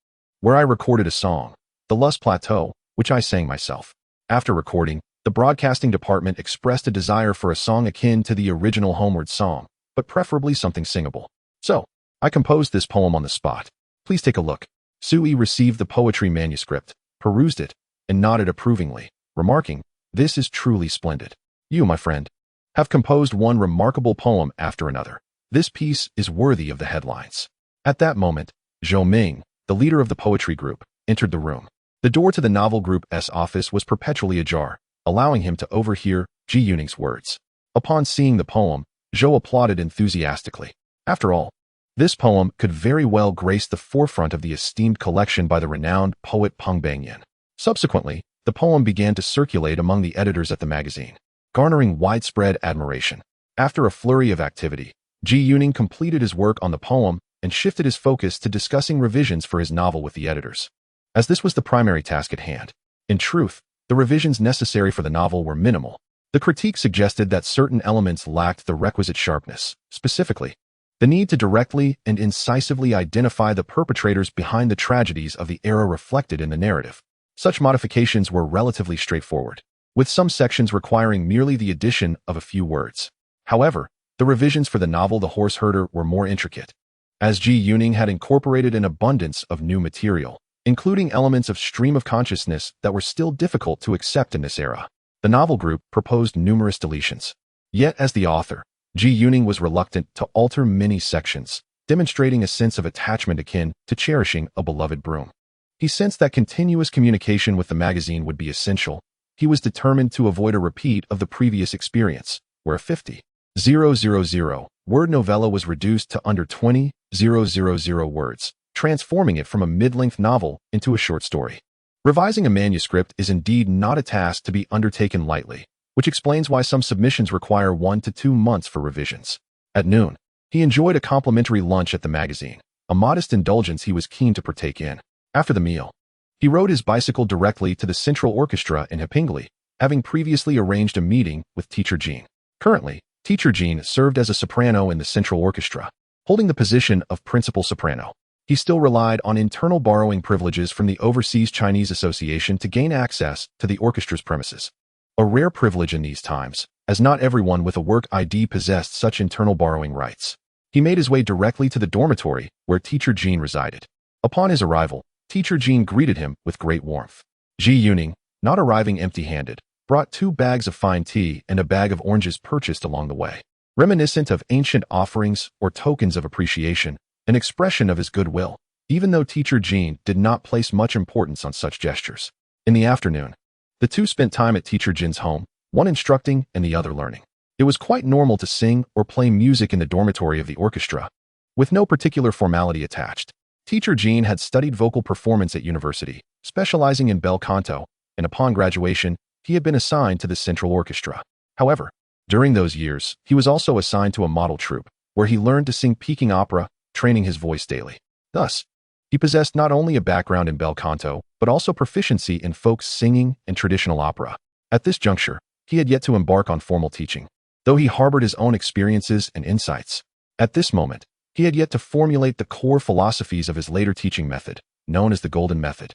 where I recorded a song, The Lust Plateau, which I sang myself. After recording, the broadcasting department expressed a desire for a song akin to the original Homeward song, but preferably something singable. So, I composed this poem on the spot. Please take a look. Sui received the poetry manuscript, perused it, and nodded approvingly, remarking, "This is truly splendid. You, my friend, have composed one remarkable poem after another. This piece is worthy of the headlines." At that moment, Zhou Ming, the leader of the poetry group, entered the room. The door to the novel group's office was perpetually ajar, allowing him to overhear Ji Yuning's words. Upon seeing the poem, Zhou applauded enthusiastically. After all, this poem could very well grace the forefront of the esteemed collection by the renowned poet Peng Bangyan. Subsequently, the poem began to circulate among the editors at the magazine, garnering widespread admiration. After a flurry of activity, Ji Yuning completed his work on the poem and shifted his focus to discussing revisions for his novel with the editors. As this was the primary task at hand, in truth, the revisions necessary for the novel were minimal. The critique suggested that certain elements lacked the requisite sharpness, specifically, the need to directly and incisively identify the perpetrators behind the tragedies of the era reflected in the narrative. Such modifications were relatively straightforward, with some sections requiring merely the addition of a few words. However, the revisions for the novel The Horse Herder were more intricate, as Ji Yuning had incorporated an abundance of new material, including elements of stream of consciousness that were still difficult to accept in this era. The novel group proposed numerous deletions. Yet, as the author, Ji Yuning was reluctant to alter many sections, demonstrating a sense of attachment akin to cherishing a beloved broom. He sensed that continuous communication with the magazine would be essential. He was determined to avoid a repeat of the previous experience, where a 50,000 word novella was reduced to under 20,000 words, transforming it from a mid-length novel into a short story. Revising a manuscript is indeed not a task to be undertaken lightly, which explains why some submissions require 1 to 2 months for revisions. At noon, he enjoyed a complimentary lunch at the magazine, a modest indulgence he was keen to partake in. After the meal, he rode his bicycle directly to the Central Orchestra in Hepingli, having previously arranged a meeting with Teacher Jean. Currently, Teacher Jean served as a soprano in the Central Orchestra, holding the position of principal soprano. He still relied on internal borrowing privileges from the Overseas Chinese Association to gain access to the orchestra's premises. A rare privilege in these times, as not everyone with a work ID possessed such internal borrowing rights. He made his way directly to the dormitory where Teacher Jean resided. Upon his arrival, Teacher Jean greeted him with great warmth. Ji Yuning, not arriving empty-handed, brought 2 bags of fine tea and a bag of oranges purchased along the way. Reminiscent of ancient offerings or tokens of appreciation, an expression of his goodwill, even though Teacher Jean did not place much importance on such gestures. In the afternoon, the two spent time at Teacher Jin's home, one instructing and the other learning. It was quite normal to sing or play music in the dormitory of the orchestra, with no particular formality attached. Teacher Jean had studied vocal performance at university, specializing in bel canto, and upon graduation, he had been assigned to the central orchestra. However, during those years, he was also assigned to a model troupe, where he learned to sing Peking opera, training his voice daily. Thus, he possessed not only a background in bel canto, but also proficiency in folk singing and traditional opera. At this juncture, he had yet to embark on formal teaching, though he harbored his own experiences and insights. At this moment, he had yet to formulate the core philosophies of his later teaching method, known as the Golden Method,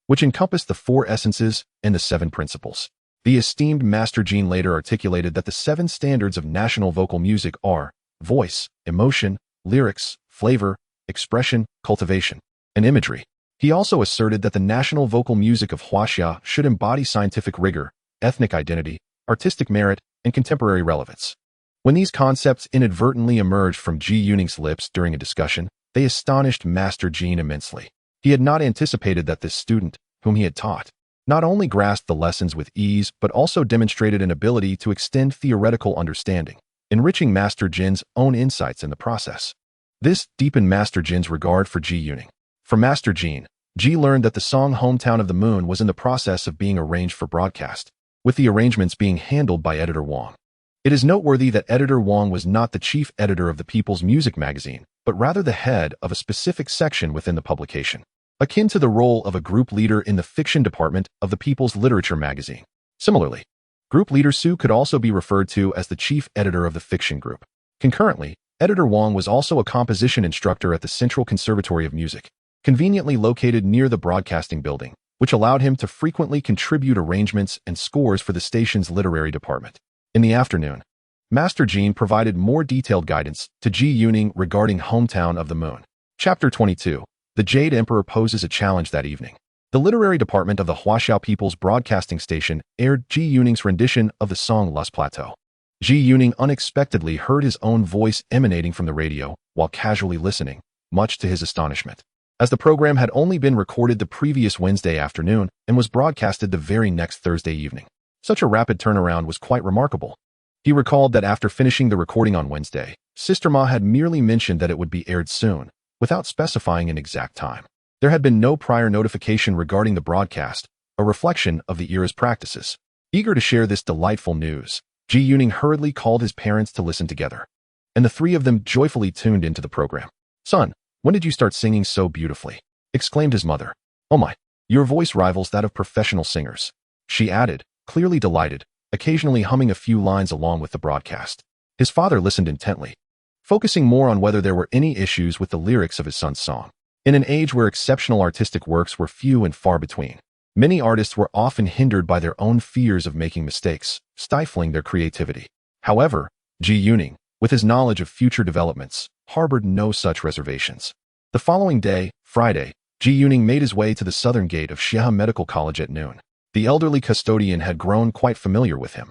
which encompassed the 4 essences and the 7 principles. The esteemed Master Jean later articulated that the 7 standards of national vocal music are voice, emotion, lyrics, flavor, expression, cultivation, and imagery. He also asserted that the national vocal music of Huaxia should embody scientific rigor, ethnic identity, artistic merit, and contemporary relevance. When these concepts inadvertently emerged from Ji Yuning's lips during a discussion, they astonished Master Jean immensely. He had not anticipated that this student, whom he had taught, not only grasped the lessons with ease but also demonstrated an ability to extend theoretical understanding, enriching Master Jin's own insights in the process. This deepened Master Jin's regard for Ji Yuning. From Master Jean, Ji learned that the song Hometown of the Moon was in the process of being arranged for broadcast, with the arrangements being handled by editor Wang. It is noteworthy that editor Wang was not the chief editor of the People's Music magazine, but rather the head of a specific section within the publication, akin to the role of a group leader in the fiction department of the People's Literature magazine. Similarly, group leader Su could also be referred to as the chief editor of the fiction group. Concurrently, editor Wang was also a composition instructor at the Central Conservatory of Music, conveniently located near the broadcasting building, which allowed him to frequently contribute arrangements and scores for the station's literary department. In the afternoon, Master Jean provided more detailed guidance to Ji Yuning regarding Hometown of the Moon. Chapter 22. The Jade Emperor poses a challenge that evening. The literary department of the Huaxiao People's Broadcasting Station aired Ji Yuning's rendition of the song Lust Plateau. Ji Yuning unexpectedly heard his own voice emanating from the radio while casually listening, much to his astonishment, as the program had only been recorded the previous Wednesday afternoon and was broadcasted the very next Thursday evening. Such a rapid turnaround was quite remarkable. He recalled that after finishing the recording on Wednesday, Sister Ma had merely mentioned that it would be aired soon, without specifying an exact time. There had been no prior notification regarding the broadcast, a reflection of the era's practices. Eager to share this delightful news, Ji Yuning hurriedly called his parents to listen together, and the 3 of them joyfully tuned into the program. "Son, when did you start singing so beautifully?" exclaimed his mother. "Oh my, your voice rivals that of professional singers," she added, clearly delighted, occasionally humming a few lines along with the broadcast. His father listened intently, focusing more on whether there were any issues with the lyrics of his son's song. In an age where exceptional artistic works were few and far between, many artists were often hindered by their own fears of making mistakes, stifling their creativity. However, Ji Yuning, with his knowledge of future developments, harbored no such reservations. The following day, Friday, Ji Yuning made his way to the southern gate of Xiehe Medical College at noon. The elderly custodian had grown quite familiar with him,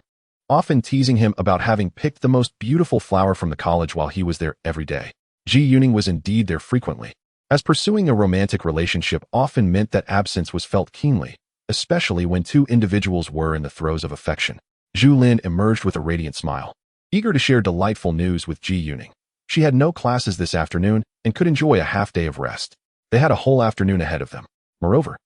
often teasing him about having picked the most beautiful flower from the college while he was there every day. Ji Yuning was indeed there frequently, as pursuing a romantic relationship often meant that absence was felt keenly, especially when 2 individuals were in the throes of affection. Zhu Lin emerged with a radiant smile, eager to share delightful news with Ji Yuning. She had no classes this afternoon and could enjoy a half-day of rest. They had a whole afternoon ahead of them. Moreover,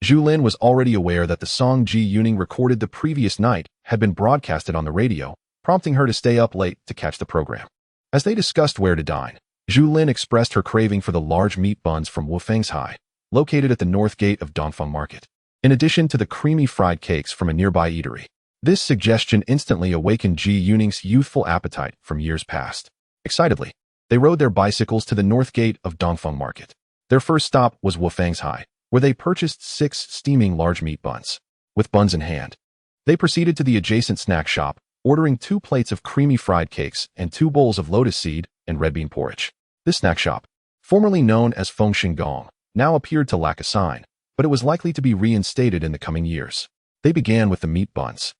Zhu Lin was already aware that the song Ji Yuning recorded the previous night had been broadcasted on the radio, prompting her to stay up late to catch the program. As they discussed where to dine, Zhu Lin expressed her craving for the large meat buns from Wufeng's High, located at the north gate of Dongfeng Market, in addition to the creamy fried cakes from a nearby eatery. This suggestion instantly awakened Ji Yuning's youthful appetite from years past. Excitedly, they rode their bicycles to the north gate of Dongfeng Market. Their first stop was Wufeng's High, where they purchased 6 steaming large meat buns. With buns in hand, they proceeded to the adjacent snack shop, ordering 2 plates of creamy fried cakes and 2 bowls of lotus seed and red bean porridge. This snack shop, formerly known as Feng Gong, now appeared to lack a sign, but it was likely to be reinstated in the coming years. They began with the meat buns.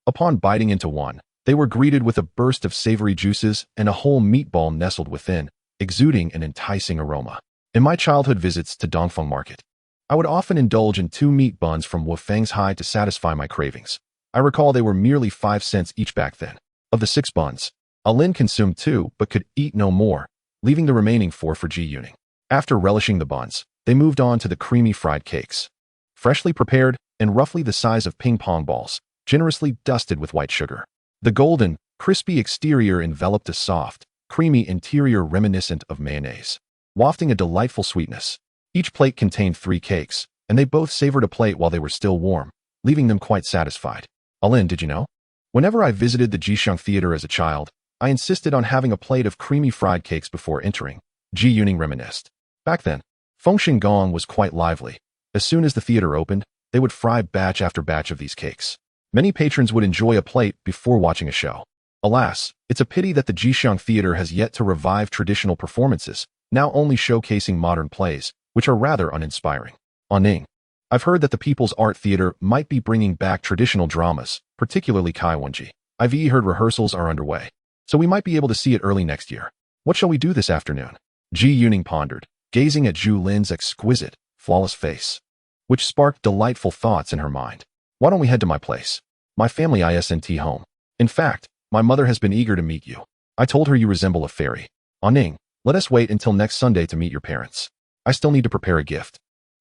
Upon biting into one, they were greeted with a burst of savory juices and a whole meatball nestled within, exuding an enticing aroma. In my childhood visits to Dongfeng Market, I would often indulge in 2 meat buns from Wufeng's High to satisfy my cravings. I recall they were merely 5 cents each back then. Of the 6 buns, Lin consumed 2 but could eat no more, leaving the remaining 4 for Ji Yuning. After relishing the buns, they moved on to the creamy fried cakes. Freshly prepared and roughly the size of ping-pong balls, generously dusted with white sugar. The golden, crispy exterior enveloped a soft, creamy interior reminiscent of mayonnaise, wafting a delightful sweetness. Each plate contained 3 cakes, and they both savored a plate while they were still warm, leaving them quite satisfied. Alin, did you know? Whenever I visited the Jixiang Theater as a child, I insisted on having a plate of creamy fried cakes before entering, Ji Yuning reminisced. Back then, Fengxing Gong was quite lively. As soon as the theater opened, they would fry batch after batch of these cakes. Many patrons would enjoy a plate before watching a show. Alas, it's a pity that the Jixiang Theater has yet to revive traditional performances, now only showcasing modern plays, which are rather uninspiring. Ning. I've heard that the People's Art Theater might be bringing back traditional dramas, particularly Kaiwenji. I've heard rehearsals are underway, so we might be able to see it early next year. What shall we do this afternoon? Ji Yuning pondered, gazing at Zhu Lin's exquisite, flawless face, which sparked delightful thoughts in her mind. Why don't we head to my place? My family ascent home. In fact, my mother has been eager to meet you. I told her you resemble a fairy. Ning, let us wait until next Sunday to meet your parents. I still need to prepare a gift.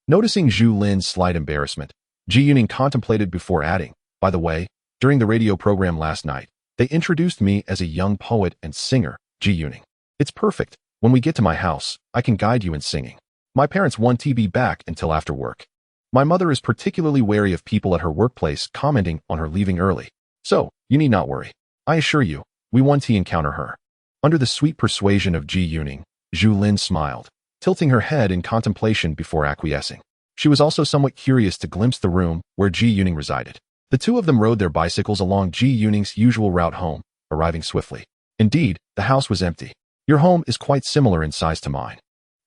Noticing Zhu Lin's slight embarrassment, Ji Yuning contemplated before adding, by the way, during the radio program last night, they introduced me as a young poet and singer, Ji Yuning. It's perfect. When we get to my house, I can guide you in singing. My parents want to be back until after work. My mother is particularly wary of people at her workplace commenting on her leaving early. So, you need not worry. I assure you, we want to encounter her. Under the sweet persuasion of Ji Yuning, Zhu Lin smiled, tilting her head in contemplation before acquiescing. She was also somewhat curious to glimpse the room where Ji Yuning resided. The two of them rode their bicycles along Ji Yuning's usual route home, arriving swiftly. Indeed, the house was empty. Your home is quite similar in size to mine,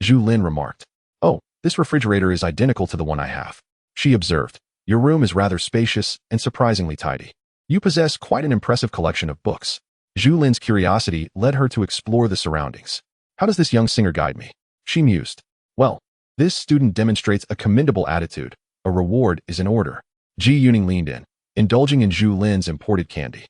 Zhu Lin remarked. Oh, this refrigerator is identical to the one I have, she observed. Your room is rather spacious and surprisingly tidy. You possess quite an impressive collection of books. Zhu Lin's curiosity led her to explore the surroundings. How does this young singer guide me? She mused. Well, this student demonstrates a commendable attitude. A reward is in order. Ji Yuning leaned in, indulging in Zhu Lin's imported candy.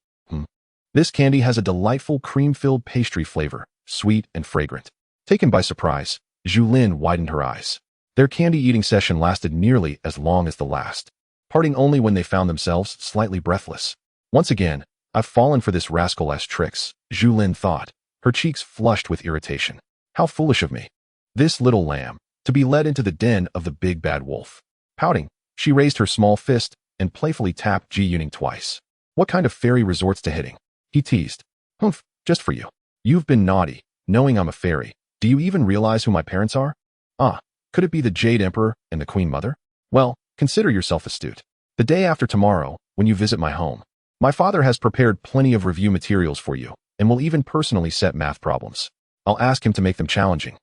This candy has a delightful cream-filled pastry flavor, sweet and fragrant. Taken by surprise, Zhu Lin widened her eyes. Their candy-eating session lasted nearly as long as the last, parting only when they found themselves slightly breathless. Once again, I've fallen for this rascal's tricks, Zhu Lin thought, her cheeks flushed with irritation. How foolish of me. This little lamb, to be led into the den of the big bad wolf. Pouting, she raised her small fist and playfully tapped Ji Yuning twice. What kind of fairy resorts to hitting? He teased. Humph, just for you. You've been naughty, knowing I'm a fairy. Do you even realize who my parents are? Ah, could it be the Jade Emperor and the Queen Mother? Well, consider yourself astute. The day after tomorrow, when you visit my home, my father has prepared plenty of review materials for you and will even personally set math problems. I'll ask him to make them challenging,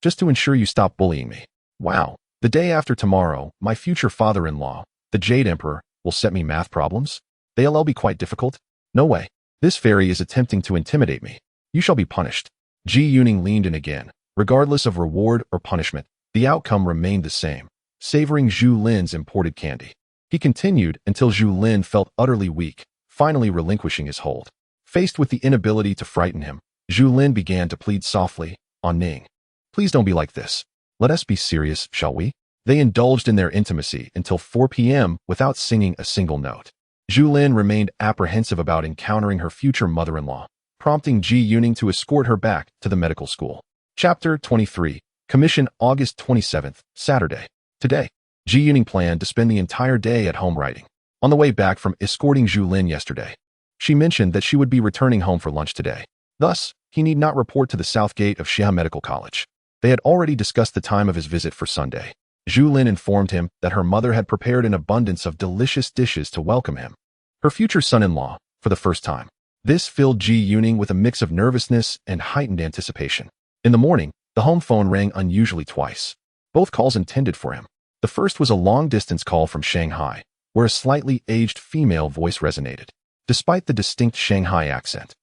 just to ensure you stop bullying me. Wow, the day after tomorrow, my future father-in-law, the Jade Emperor, will set me math problems? They'll be quite difficult? No way. This fairy is attempting to intimidate me. You shall be punished. Ji Yuning leaned in again. Regardless of reward or punishment, the outcome remained the same, savoring Zhu Lin's imported candy. He continued until Zhu Lin felt utterly weak, finally relinquishing his hold. Faced with the inability to frighten him, Zhu Lin began to plead softly, Ning. Please don't be like this. Let us be serious, shall we? They indulged in their intimacy until 4 p.m. without singing a single note. Zhu Lin remained apprehensive about encountering her future mother-in-law, prompting Ji Yuning to escort her back to the medical school. Chapter 23. Commission August 27th, Saturday. Today, Ji Yuning planned to spend the entire day at home writing. On the way back from escorting Zhu Lin yesterday, she mentioned that she would be returning home for lunch today. Thus, he need not report to the south gate of Xia Medical College. They had already discussed the time of his visit for Sunday. Zhu Lin informed him that her mother had prepared an abundance of delicious dishes to welcome him. Her future son-in-law, for the first time. This filled Ji Yuning with a mix of nervousness and heightened anticipation. In the morning, the home phone rang unusually twice. Both calls intended for him. The first was a long-distance call from Shanghai, where a slightly aged female voice resonated. Despite the distinct Shanghai accent,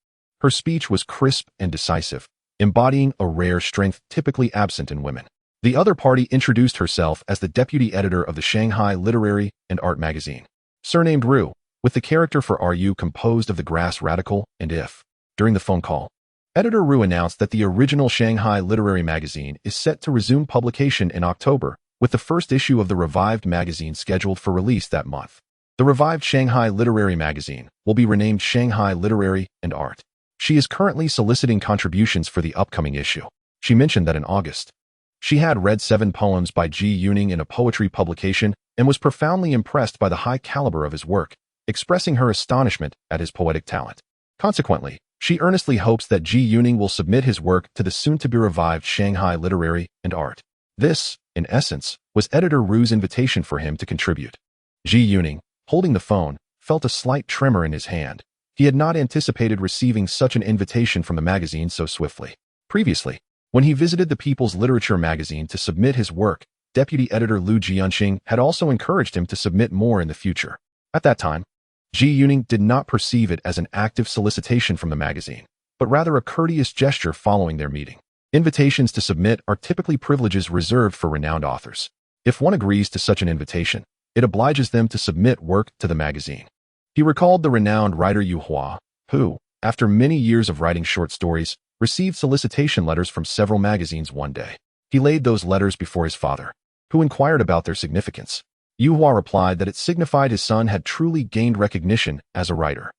her speech was crisp and decisive, embodying a rare strength typically absent in women. The other party introduced herself as the deputy editor of the Shanghai Literary and Art magazine, surnamed Ru, with the character for RU composed of the grass radical and if. During the phone call, editor Ru announced that the original Shanghai Literary magazine is set to resume publication in October, with the first issue of the revived magazine scheduled for release that month. The revived Shanghai Literary Magazine will be renamed Shanghai Literary and Art. She is currently soliciting contributions for the upcoming issue. She mentioned that in August, she had read 7 poems by Ji Yuning in a poetry publication and was profoundly impressed by the high caliber of his work, expressing her astonishment at his poetic talent. Consequently, she earnestly hopes that Ji Yuning will submit his work to the soon-to-be-revived Shanghai Literary and Art. This, in essence, was editor Ru's invitation for him to contribute. Ji Yuning, holding the phone, felt a slight tremor in his hand. He had not anticipated receiving such an invitation from the magazine so swiftly. Previously, when he visited the People's Literature magazine to submit his work, Deputy Editor Lu Jianqing had also encouraged him to submit more in the future. At that time, Ji Yuning did not perceive it as an active solicitation from the magazine, but rather a courteous gesture following their meeting. Invitations to submit are typically privileges reserved for renowned authors. If one agrees to such an invitation, it obliges them to submit work to the magazine. He recalled the renowned writer Yu Hua, who, after many years of writing short stories, received solicitation letters from several magazines one day. He laid those letters before his father, who inquired about their significance. Yu Hua replied that it signified his son had truly gained recognition as a writer.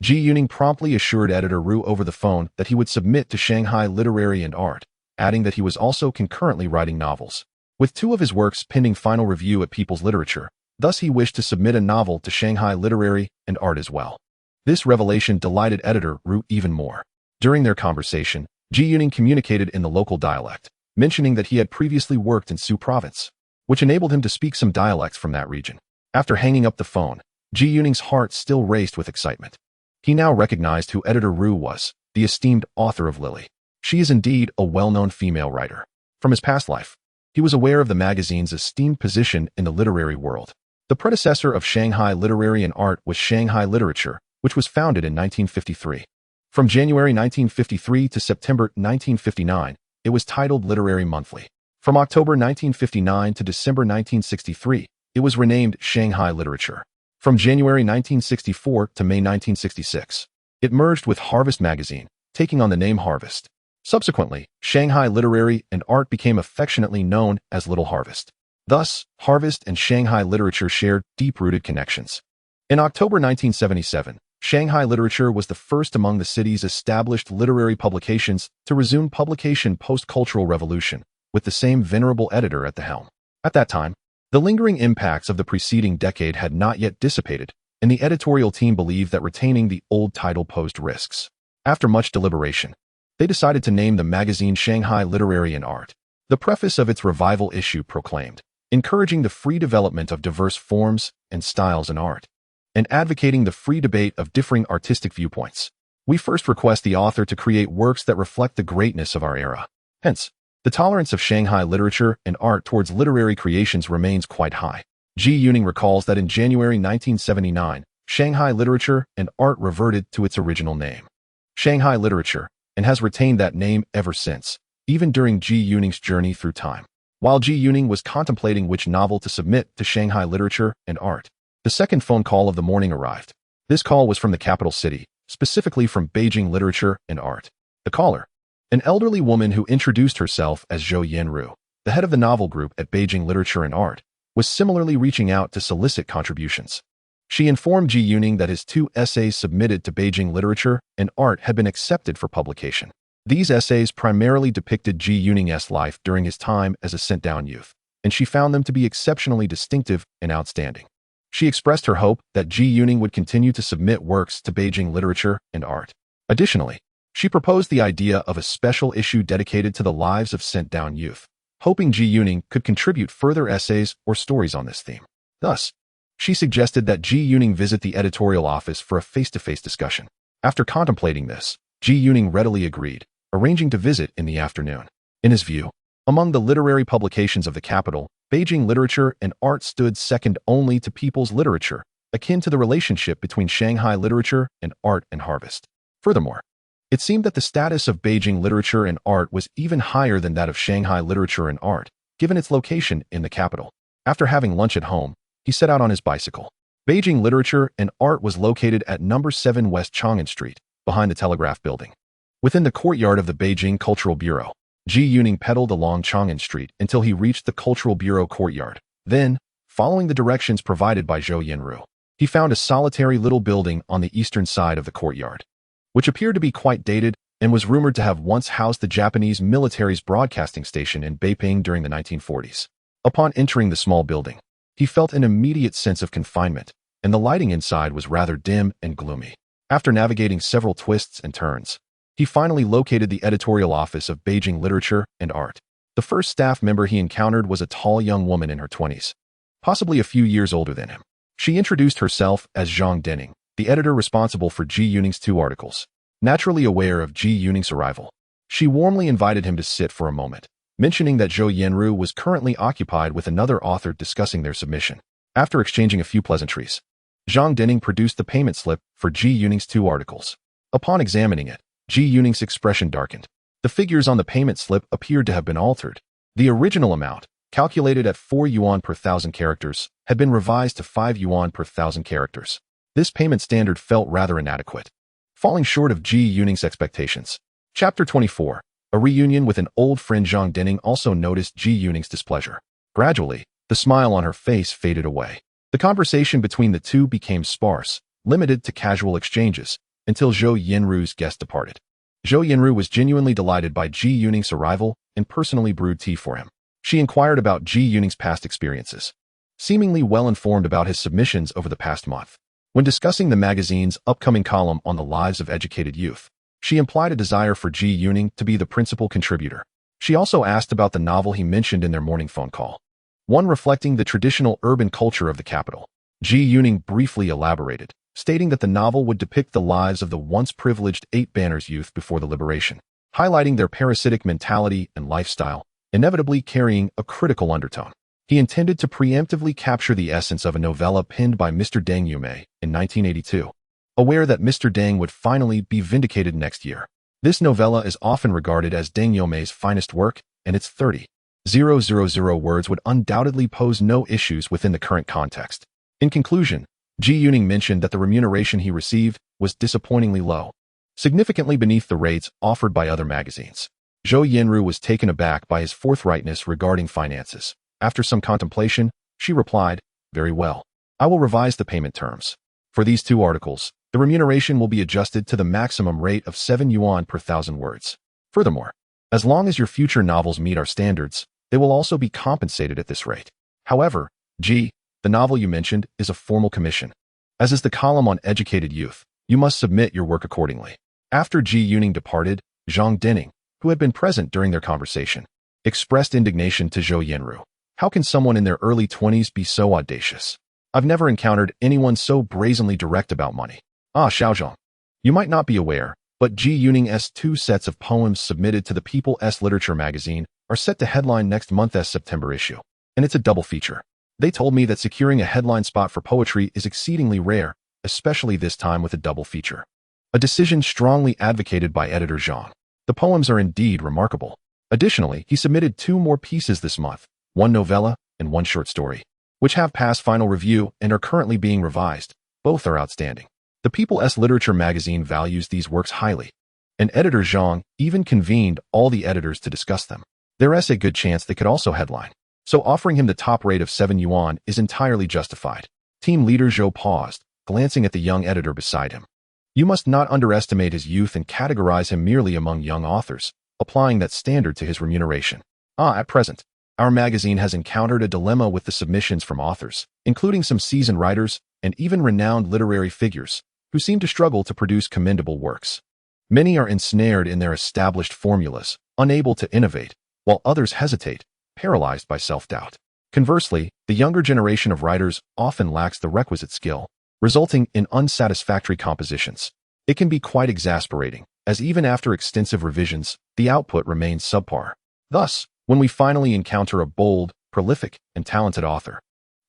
Ji Yuning promptly assured editor Ru over the phone that he would submit to Shanghai Literary and Art, adding that he was also concurrently writing novels, with 2 of his works pending final review at People's Literature. Thus he wished to submit a novel to Shanghai Literary and Art as well. This revelation delighted editor Ru even more. During their conversation, Ji Yuning communicated in the local dialect, mentioning that he had previously worked in Su province, which enabled him to speak some dialects from that region. After hanging up the phone, Ji Yuning's heart still raced with excitement. He now recognized who editor Ru was, the esteemed author of Lily. She is indeed a well-known female writer. From his past life, he was aware of the magazine's esteemed position in the literary world. The predecessor of Shanghai Literary and Art was Shanghai Literature, which was founded in 1953. From January 1953 to September 1959, it was titled Literary Monthly. From October 1959 to December 1963, it was renamed Shanghai Literature. From January 1964 to May 1966, it merged with Harvest magazine, taking on the name Harvest. Subsequently, Shanghai Literary and Art became affectionately known as Little Harvest. Thus, Harvest and Shanghai Literature shared deep-rooted connections. In October 1977, Shanghai Literature was the first among the city's established literary publications to resume publication post-Cultural Revolution, with the same venerable editor at the helm. At that time, the lingering impacts of the preceding decade had not yet dissipated, and the editorial team believed that retaining the old title posed risks. After much deliberation, they decided to name the magazine Shanghai Literary and Art. The preface of its revival issue proclaimed, encouraging the free development of diverse forms and styles in art, and advocating the free debate of differing artistic viewpoints. We first request the author to create works that reflect the greatness of our era. Hence, the tolerance of Shanghai Literature and Art towards literary creations remains quite high. Ji Yuning recalls that in January 1979, Shanghai Literature and Art reverted to its original name, Shanghai Literature, and has retained that name ever since, even during Ji Yuning's journey through time. While Ji Yuning was contemplating which novel to submit to Shanghai Literature and Art, the second phone call of the morning arrived. This call was from the capital city, specifically from Beijing Literature and Art. The caller, an elderly woman who introduced herself as Zhou Yanru, the head of the novel group at Beijing Literature and Art, was similarly reaching out to solicit contributions. She informed Ji Yuning that his 2 essays submitted to Beijing Literature and Art had been accepted for publication. These essays primarily depicted Ji Yuning's life during his time as a sent-down youth, and she found them to be exceptionally distinctive and outstanding. She expressed her hope that Ji Yuning would continue to submit works to Beijing Literature and Art. Additionally, she proposed the idea of a special issue dedicated to the lives of sent-down youth, hoping Ji Yuning could contribute further essays or stories on this theme. Thus, she suggested that Ji Yuning visit the editorial office for a face-to-face discussion. After contemplating this, Ji Yuning readily agreed, arranging to visit in the afternoon. In his view, among the literary publications of the capital, Beijing Literature and Art stood second only to People's Literature, akin to the relationship between Shanghai Literature and Art and Harvest. Furthermore, it seemed that the status of Beijing Literature and Art was even higher than that of Shanghai Literature and Art, given its location in the capital. After having lunch at home, he set out on his bicycle. Beijing Literature and Art was located at number 7 West Chang'an Street, behind the Telegraph Building. Within the courtyard of the Beijing Cultural Bureau, Ji Yuning pedaled along Chang'an Street until he reached the Cultural Bureau courtyard. Then, following the directions provided by Zhou Yanru, he found a solitary little building on the eastern side of the courtyard, which appeared to be quite dated and was rumored to have once housed the Japanese military's broadcasting station in Beiping during the 1940s. Upon entering the small building, he felt an immediate sense of confinement, and the lighting inside was rather dim and gloomy. After navigating several twists and turns, he finally located the editorial office of Beijing Literature and Art. The first staff member he encountered was a tall young woman in her 20s, possibly a few years older than him. She introduced herself as Zhang Denning, the editor responsible for Ji Yuning's 2 articles. Naturally aware of Ji Yuning's arrival, she warmly invited him to sit for a moment, mentioning that Zhou Yanru was currently occupied with another author discussing their submission. After exchanging a few pleasantries, Zhang Denning produced the payment slip for Ji Yuning's 2 articles. Upon examining it, Ji Yuning's expression darkened. The figures on the payment slip appeared to have been altered. The original amount, calculated at 4 yuan per 1,000 characters, had been revised to 5 yuan per 1,000 characters. This payment standard felt rather inadequate, falling short of Ji Yuning's expectations. Chapter 24. A reunion with an old friend. Zhang Denning also noticed Ji Yuning's displeasure. Gradually, the smile on her face faded away. The conversation between the two became sparse, limited to casual exchanges, until Zhou Yanru's guest departed. Zhou Yanru was genuinely delighted by Ji Yuning's arrival and personally brewed tea for him. She inquired about Ji Yuning's past experiences, seemingly well informed about his submissions over the past month. When discussing the magazine's upcoming column on the lives of educated youth, she implied a desire for Ji Yuning to be the principal contributor. She also asked about the novel he mentioned in their morning phone call, one reflecting the traditional urban culture of the capital. Ji Yuning briefly elaborated, stating that the novel would depict the lives of the once privileged 8 Banners youth before the liberation, highlighting their parasitic mentality and lifestyle, inevitably carrying a critical undertone. He intended to preemptively capture the essence of a novella penned by Mr. Deng Yume in 1982, aware that Mr. Deng would finally be vindicated next year. This novella is often regarded as Deng Yume's finest work, and its 30,000 words would undoubtedly pose no issues within the current context. In conclusion, Ji Yuning mentioned that the remuneration he received was disappointingly low, significantly beneath the rates offered by other magazines. Zhou Yanru was taken aback by his forthrightness regarding finances. After some contemplation, she replied, "Very well. I will revise the payment terms. For these 2 articles, the remuneration will be adjusted to the maximum rate of 7 yuan per 1,000 words. Furthermore, as long as your future novels meet our standards, they will also be compensated at this rate. However, G, the novel you mentioned is a formal commission. As is the column on educated youth, you must submit your work accordingly." After Ji Yuning departed, Zhang Denning, who had been present during their conversation, expressed indignation to Zhou Yanru. "How can someone in their early 20s be so audacious? I've never encountered anyone so brazenly direct about money." Xiaozhong. You might not be aware, but Ji Yuning's 2 sets of poems submitted to the People's Literature magazine are set to headline next month's September issue, and it's a double feature. They told me that securing a headline spot for poetry is exceedingly rare, especially this time with a double feature. A decision strongly advocated by editor Zhang. The poems are indeed remarkable. Additionally, he submitted 2 more pieces this month, 1 novella and 1 short story, which have passed final review and are currently being revised. Both are outstanding. The People's Literature magazine values these works highly, and editor Zhang even convened all the editors to discuss them. There is a good chance they could also headline, so offering him the top rate of 7 yuan is entirely justified. Team leader Zhou paused, glancing at the young editor beside him. "You must not underestimate his youth and categorize him merely among young authors, applying that standard to his remuneration. At present, our magazine has encountered a dilemma with the submissions from authors, including some seasoned writers and even renowned literary figures, who seem to struggle to produce commendable works. Many are ensnared in their established formulas, unable to innovate, while others hesitate, paralyzed by self-doubt. Conversely, the younger generation of writers often lacks the requisite skill, resulting in unsatisfactory compositions. It can be quite exasperating, as even after extensive revisions, the output remains subpar. Thus, when we finally encounter a bold, prolific, and talented author,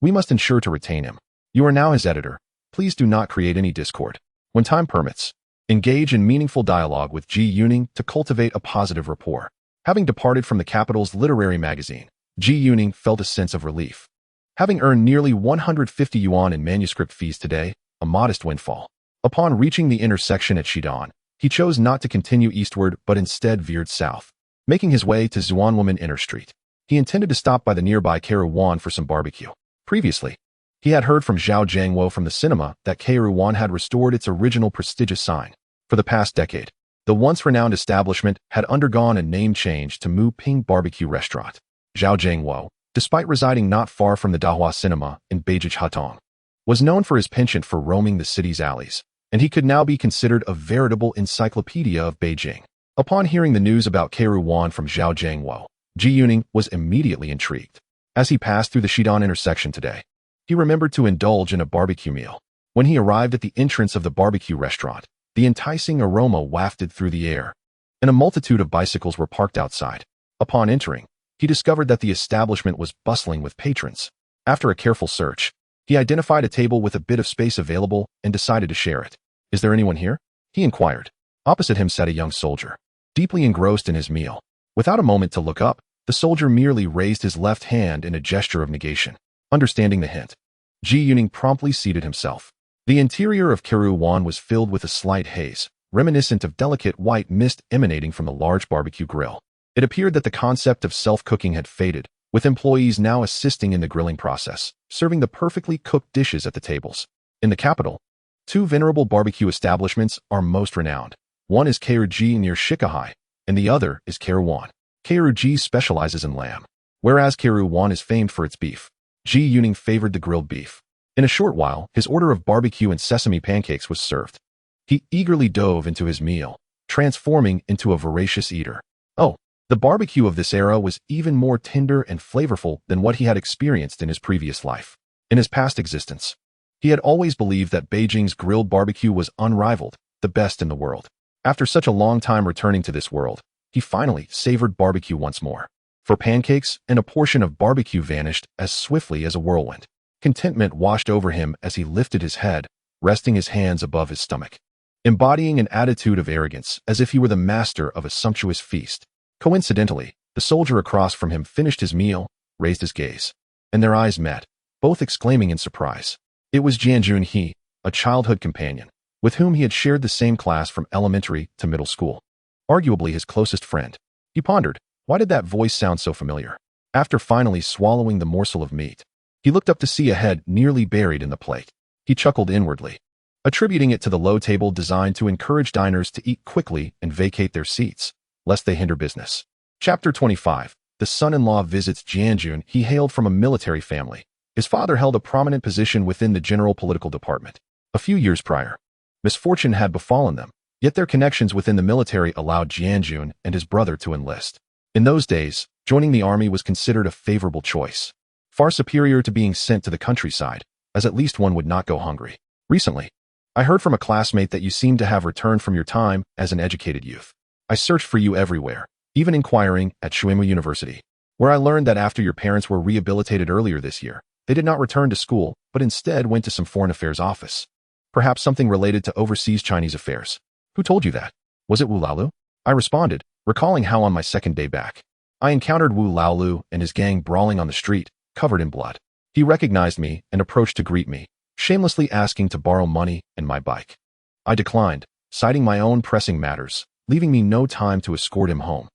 we must ensure to retain him. You are now his editor. Please do not create any discord. When time permits, engage in meaningful dialogue with Ji Yuning to cultivate a positive rapport." Having departed from the capital's literary magazine, Ji Yuning felt a sense of relief. Having earned nearly 150 yuan in manuscript fees today, a modest windfall. Upon reaching the intersection at Shidan, he chose not to continue eastward but instead veered south, making his way to Zuanwoman Inner Street. He intended to stop by the nearby Kairouan for some barbecue. Previously, He had heard from Zhao Jiangwo from the cinema that Kairouan had restored its original prestigious sign. For the past decade, the once renowned establishment had undergone a name change to Mu Ping Barbecue Restaurant. Zhao Jiangwo, despite residing not far from the Dahua Cinema in Beijing Hatong, was known for his penchant for roaming the city's alleys, and he could now be considered a veritable encyclopedia of Beijing. Upon hearing the news about Kairouan from Zhao Jiangwo, Ji Yuning was immediately intrigued. As he passed through the Shidong intersection today, he remembered to indulge in a barbecue meal. When he arrived at the entrance of the barbecue restaurant, the enticing aroma wafted through the air, and a multitude of bicycles were parked outside. Upon entering, he discovered that the establishment was bustling with patrons. After a careful search, he identified a table with a bit of space available and decided to share it. "Is there anyone here?" he inquired. Opposite him sat a young soldier, deeply engrossed in his meal. Without a moment to look up, the soldier merely raised his left hand in a gesture of negation. Understanding the hint, Ji Yuning promptly seated himself. The interior of Kairouan was filled with a slight haze, reminiscent of delicate white mist emanating from the large barbecue grill. It appeared that the concept of self-cooking had faded, with employees now assisting in the grilling process, serving the perfectly cooked dishes at the tables. In the capital, two venerable barbecue establishments are most renowned. One is Kairouji near Shikahai, and the other is Kairouan. Kairouji specializes in lamb, whereas Kairouan is famed for its beef. Ji Yuning favored the grilled beef. In a short while, his order of barbecue and sesame pancakes was served. He eagerly dove into his meal, transforming into a voracious eater. Oh, the barbecue of this era was even more tender and flavorful than what he had experienced in his previous life. In his past existence, he had always believed that Beijing's grilled barbecue was unrivaled, the best in the world. After such a long time returning to this world, he finally savored barbecue once more. For pancakes, and a portion of barbecue vanished as swiftly as a whirlwind. Contentment washed over him as he lifted his head, resting his hands above his stomach, embodying an attitude of arrogance as if he were the master of a sumptuous feast. Coincidentally, the soldier across from him finished his meal, raised his gaze, and their eyes met, both exclaiming in surprise. It was Jian Junhe, a childhood companion, with whom he had shared the same class from elementary to middle school. Arguably his closest friend. He pondered, why did that voice sound so familiar? After finally swallowing the morsel of meat, he looked up to see a head nearly buried in the plate. He chuckled inwardly, attributing it to the low table designed to encourage diners to eat quickly and vacate their seats, lest they hinder business. Chapter 25. The son-in-law visits Jianjun. He hailed from a military family. His father held a prominent position within the general political department. A few years prior, misfortune had befallen them, yet their connections within the military allowed Jianjun and his brother to enlist. In those days, joining the army was considered a favorable choice, far superior to being sent to the countryside, as at least one would not go hungry. Recently, I heard from a classmate that you seem to have returned from your time as an educated youth. I searched for you everywhere, even inquiring at Shuimu University, where I learned that after your parents were rehabilitated earlier this year, they did not return to school, but instead went to some foreign affairs office. Perhaps something related to overseas Chinese affairs. Who told you that? Was it Wu Laolu? I responded, recalling how on my second day back, I encountered Wu Laolu and his gang brawling on the street, covered in blood. He recognized me and approached to greet me, shamelessly asking to borrow money and my bike. I declined, citing my own pressing matters, leaving me no time to escort him home.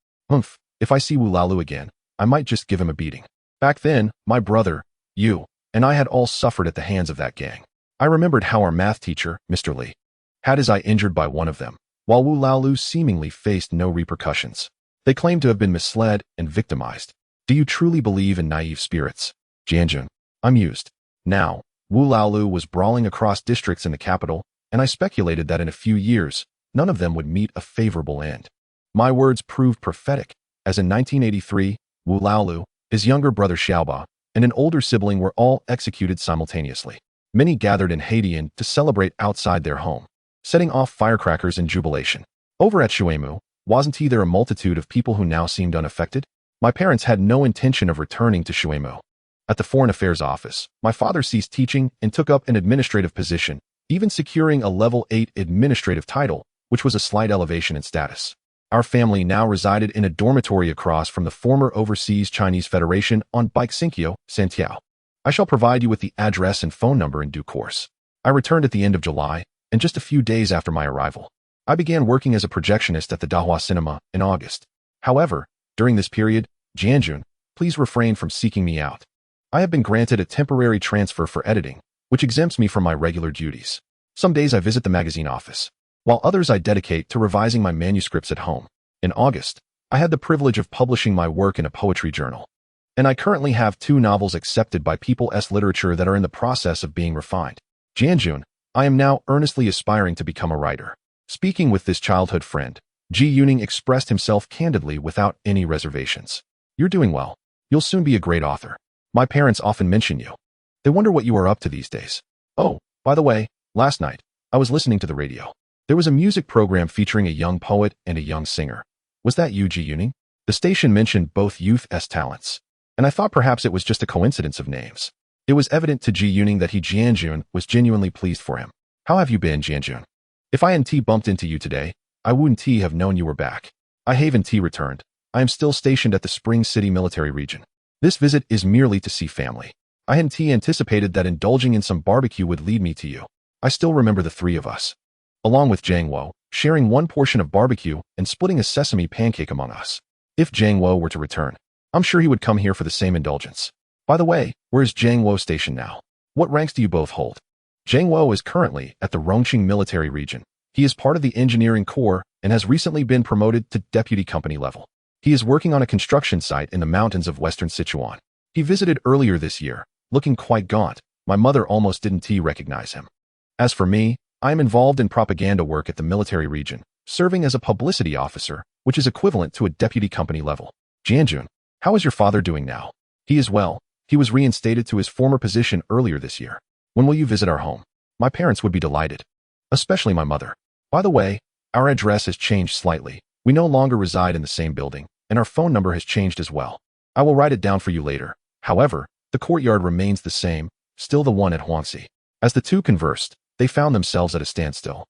If I see Wu Laolu again, I might just give him a beating. Back then, my brother, you, and I had all suffered at the hands of that gang. I remembered how our math teacher, Mr. Li, had his eye injured by one of them, while Wu Laolu seemingly faced no repercussions. They claimed to have been misled and victimized. Do you truly believe in naive spirits? Jianjun, I'm used. Now, Wu Laolu was brawling across districts in the capital, and I speculated that in a few years, none of them would meet a favorable end. My words proved prophetic, as in 1983, Wu Laolu, his younger brother Xiaoba, and an older sibling were all executed simultaneously. Many gathered in Haidian to celebrate outside their home, setting off firecrackers in jubilation. Over at Shuimu, wasn't there a multitude of people who now seemed unaffected? My parents had no intention of returning to Shuimu. At the Foreign Affairs Office, my father ceased teaching and took up an administrative position, even securing a level 8 administrative title, which was a slight elevation in status. Our family now resided in a dormitory across from the former Overseas Chinese Federation on Baixinkyo, Santiao. I shall provide you with the address and phone number in due course. I returned at the end of July, and just a few days after my arrival, I began working as a projectionist at the Dahua Cinema in August. However, during this period, Jianjun, please refrain from seeking me out. I have been granted a temporary transfer for editing, which exempts me from my regular duties. Some days I visit the magazine office, while others I dedicate to revising my manuscripts at home. In August, I had the privilege of publishing my work in a poetry journal, and I currently have 2 novels accepted by People's literature that are in the process of being refined. Jianjun, I am now earnestly aspiring to become a writer. Speaking with this childhood friend, Ji Yuning expressed himself candidly without any reservations. You're doing well. You'll soon be a great author. My parents often mention you. They wonder what you are up to these days. Oh, by the way, last night, I was listening to the radio. There was a music program featuring a young poet and a young singer. Was that you, Ji Yuning? The station mentioned both youth's talents, and I thought perhaps it was just a coincidence of names. It was evident to Ji Yuning that Jianjun was genuinely pleased for him. How have you been, Jianjun? If I and bumped into you today, I wouldn't have known you were back. I haven't returned. I am still stationed at the Spring City military region. This visit is merely to see family. I hadn't anticipated that indulging in some barbecue would lead me to you. I still remember the 3 of us, along with Zhang Wo, sharing one portion of barbecue and splitting a sesame pancake among us. If Zhang Wo were to return, I'm sure he would come here for the same indulgence. By the way, where is Zhang Wo stationed now? What ranks do you both hold? Zhang Wo is currently at the Rongqing military region. He is part of the engineering corps and has recently been promoted to deputy company level. He is working on a construction site in the mountains of western Sichuan. He visited earlier this year, looking quite gaunt. My mother almost didn't recognize him. As for me, I am involved in propaganda work at the military region, serving as a publicity officer, which is equivalent to a deputy company level. Jianjun, how is your father doing now? He is well. He was reinstated to his former position earlier this year. When will you visit our home? My parents would be delighted. Especially my mother. By the way, our address has changed slightly. We no longer reside in the same building, and our phone number has changed as well. I will write it down for you later. However, the courtyard remains the same, still the one at Huangxi. As the 2 conversed, they found themselves at a standstill,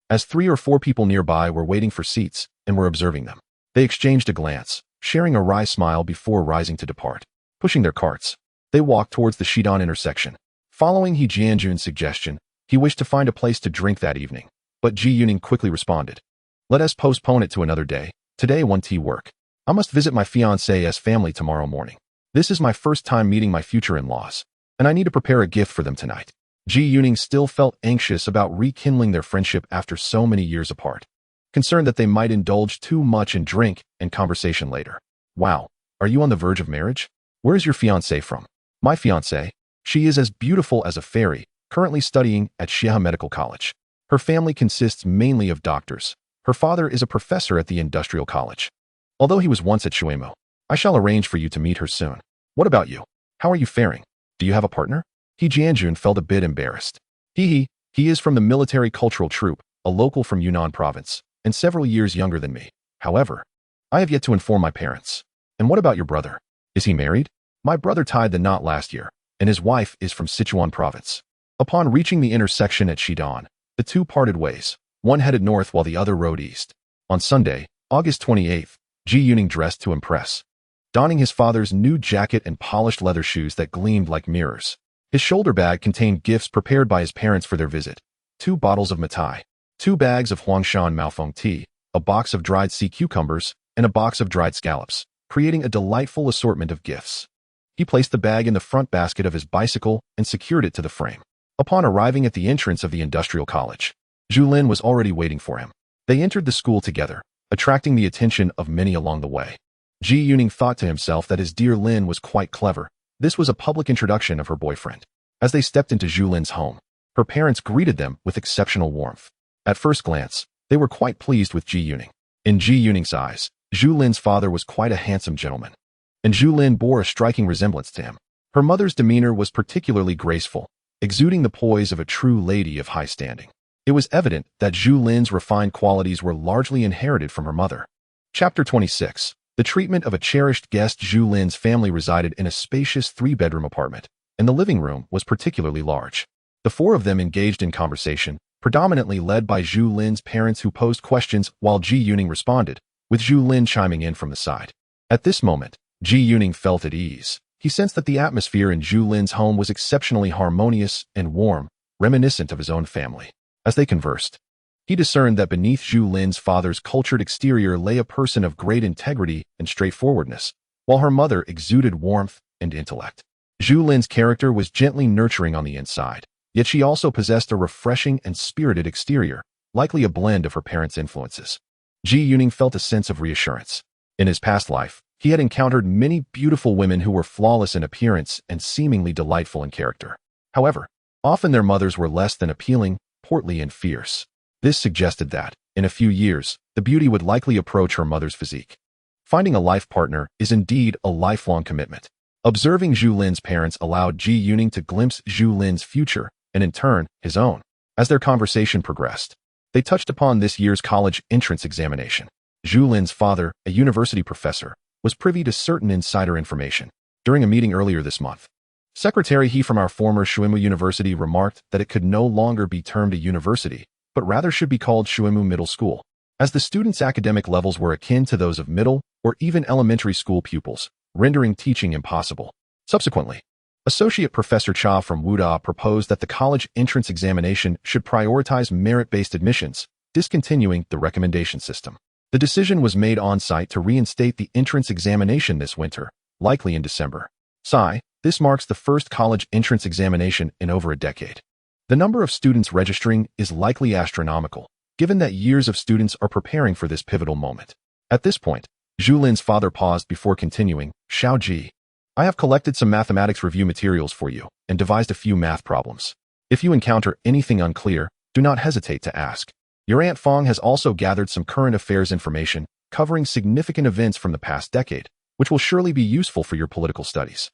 as 3 or 4 people nearby were waiting for seats and were observing them. They exchanged a glance, sharing a wry smile before rising to depart. Pushing their carts, they walked towards the Shidong intersection. Following Jianjun's suggestion, he wished to find a place to drink that evening, but Ji Yuning quickly responded, "Let us postpone it to another day. Today won't work. I must visit my fiancé's family tomorrow morning. This is my first time meeting my future in-laws, and I need to prepare a gift for them tonight." Ji Yuning still felt anxious about rekindling their friendship after so many years apart, concerned that they might indulge too much in drink and conversation later. Wow, are you on the verge of marriage? Where is your fiancé from? My fiancé? She is as beautiful as a fairy, currently studying at Xia Medical College. Her family consists mainly of doctors. Her father is a professor at the industrial college. Although he was once at Shuemo, I shall arrange for you to meet her soon. What about you? How are you faring? Do you have a partner? Jianjun felt a bit embarrassed. He is from the military cultural troop, a local from Yunnan province, and several years younger than me. However, I have yet to inform my parents. And what about your brother? Is he married? My brother tied the knot last year, and his wife is from Sichuan province. Upon reaching the intersection at Shidong, the 2 parted ways. One headed north while the other rode east. On Sunday, August 28th, Ji Yuning dressed to impress, donning his father's new jacket and polished leather shoes that gleamed like mirrors. His shoulder bag contained gifts prepared by his parents for their visit: 2 bottles of Matai, 2 bags of Huangshan Maofeng tea, a box of dried sea cucumbers, and a box of dried scallops, creating a delightful assortment of gifts. He placed the bag in the front basket of his bicycle and secured it to the frame. Upon arriving at the entrance of the industrial college, Zhu Lin was already waiting for him. They entered the school together, attracting the attention of many along the way. Ji Yuning thought to himself that his dear Lin was quite clever. This was a public introduction of her boyfriend. As they stepped into Zhu Lin's home, her parents greeted them with exceptional warmth. At first glance, they were quite pleased with Ji Yuning. In Ji Yuning's eyes, Zhu Lin's father was quite a handsome gentleman, and Zhu Lin bore a striking resemblance to him. Her mother's demeanor was particularly graceful, exuding the poise of a true lady of high standing. It was evident that Zhu Lin's refined qualities were largely inherited from her mother. Chapter 26. The treatment of a cherished guest. Zhu Lin's family resided in a spacious 3-bedroom apartment, and the living room was particularly large. The 4 of them engaged in conversation, predominantly led by Zhu Lin's parents, who posed questions while Ji Yuning responded, with Zhu Lin chiming in from the side. At this moment, Ji Yuning felt at ease. He sensed that the atmosphere in Zhu Lin's home was exceptionally harmonious and warm, reminiscent of his own family. As they conversed, he discerned that beneath Zhu Lin's father's cultured exterior lay a person of great integrity and straightforwardness, while her mother exuded warmth and intellect. Zhu Lin's character was gently nurturing on the inside, yet she also possessed a refreshing and spirited exterior, likely a blend of her parents' influences. Ji Yuning felt a sense of reassurance. In his past life, he had encountered many beautiful women who were flawless in appearance and seemingly delightful in character. However, often their mothers were less than appealing, portly, and fierce. This suggested that, in a few years, the beauty would likely approach her mother's physique. Finding a life partner is indeed a lifelong commitment. Observing Zhu Lin's parents allowed Ji Yuning to glimpse Zhu Lin's future, and in turn, his own. As their conversation progressed, they touched upon this year's college entrance examination. Zhu Lin's father, a university professor, was privy to certain insider information. During a meeting earlier this month, Secretary He from our former Shuimu University remarked that it could no longer be termed a university, but rather should be called Shuimu Middle School, as the students' academic levels were akin to those of middle or even elementary school pupils, rendering teaching impossible. Subsequently, Associate Professor Cha from Wuda proposed that the college entrance examination should prioritize merit-based admissions, discontinuing the recommendation system. The decision was made on-site to reinstate the entrance examination this winter, likely in December. This marks the first college entrance examination in over a decade. The number of students registering is likely astronomical, given that years of students are preparing for this pivotal moment. At this point, Zhu Lin's father paused before continuing, Xiao Ji, I have collected some mathematics review materials for you and devised a few math problems. If you encounter anything unclear, do not hesitate to ask. Your Aunt Fong has also gathered some current affairs information covering significant events from the past decade, which will surely be useful for your political studies.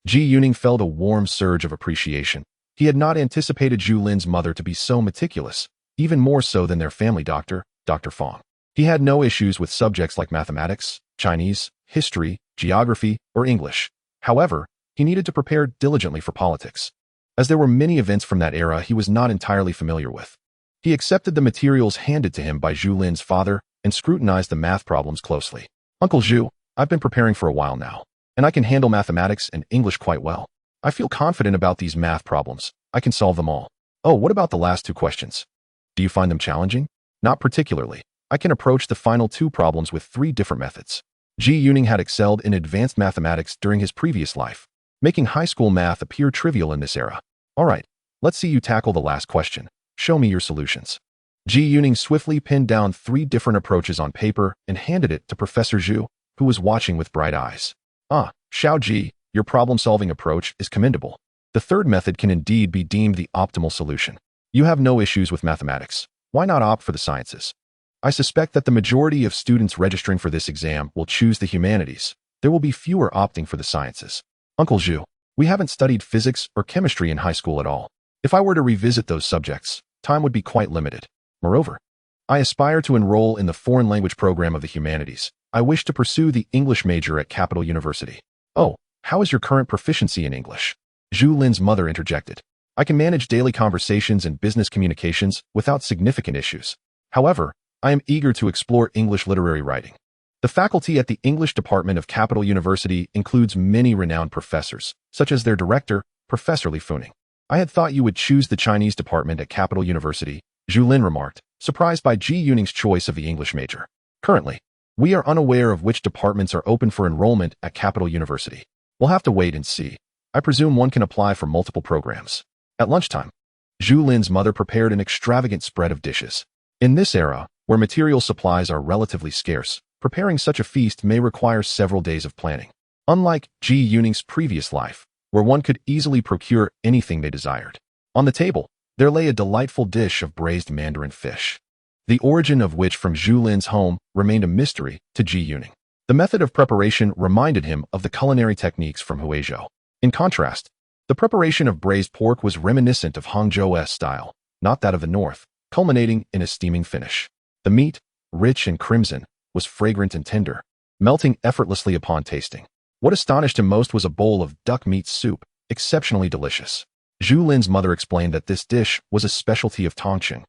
Ji Yuning felt a warm surge of appreciation. He had not anticipated Zhu Lin's mother to be so meticulous, even more so than their family doctor, Dr. Fong. He had no issues with subjects like mathematics, Chinese, history, geography, or English. However, he needed to prepare diligently for politics, as there were many events from that era he was not entirely familiar with. He accepted the materials handed to him by Zhu Lin's father and scrutinized the math problems closely. Uncle Zhu, I've been preparing for a while now, and I can handle mathematics and English quite well. I feel confident about these math problems. I can solve them all. Oh, what about the last two questions? Do you find them challenging? Not particularly. I can approach the final two problems with 3 different methods. Ji Yuning had excelled in advanced mathematics during his previous life, making high school math appear trivial in this era. All right, let's see you tackle the last question. Show me your solutions. Ji Yuning swiftly pinned down 3 different approaches on paper and handed it to Professor Zhu, who was watching with bright eyes. Xiao Ji, your problem-solving approach is commendable. The third method can indeed be deemed the optimal solution. You have no issues with mathematics. Why not opt for the sciences? I suspect that the majority of students registering for this exam will choose the humanities. There will be fewer opting for the sciences. Uncle Zhu, we haven't studied physics or chemistry in high school at all. If I were to revisit those subjects, time would be quite limited. Moreover, I aspire to enroll in the foreign language program of the humanities. I wish to pursue the English major at Capital University. Oh, how is your current proficiency in English? Zhu Lin's mother interjected. I can manage daily conversations and business communications without significant issues. However, I am eager to explore English literary writing. The faculty at the English department of Capital University includes many renowned professors, such as their director, Professor Li Funing. I had thought you would choose the Chinese department at Capital University, Zhu Lin remarked, surprised by Ji Yuning's choice of the English major. Currently, we are unaware of which departments are open for enrollment at Capital University. We'll have to wait and see. I presume one can apply for multiple programs. At lunchtime, Zhu Lin's mother prepared an extravagant spread of dishes. In this era, where material supplies are relatively scarce, preparing such a feast may require several days of planning. Unlike Ji Yuning's previous life, where one could easily procure anything they desired. On the table, there lay a delightful dish of braised mandarin fish, the origin of which from Zhu Lin's home remained a mystery to Ji Yuning. The method of preparation reminded him of the culinary techniques from Huizhou. In contrast, the preparation of braised pork was reminiscent of Hangzhou's style, not that of the north, culminating in a steaming finish. The meat, rich and crimson, was fragrant and tender, melting effortlessly upon tasting. What astonished him most was a bowl of duck meat soup, exceptionally delicious. Zhu Lin's mother explained that this dish was a specialty of Tongqing,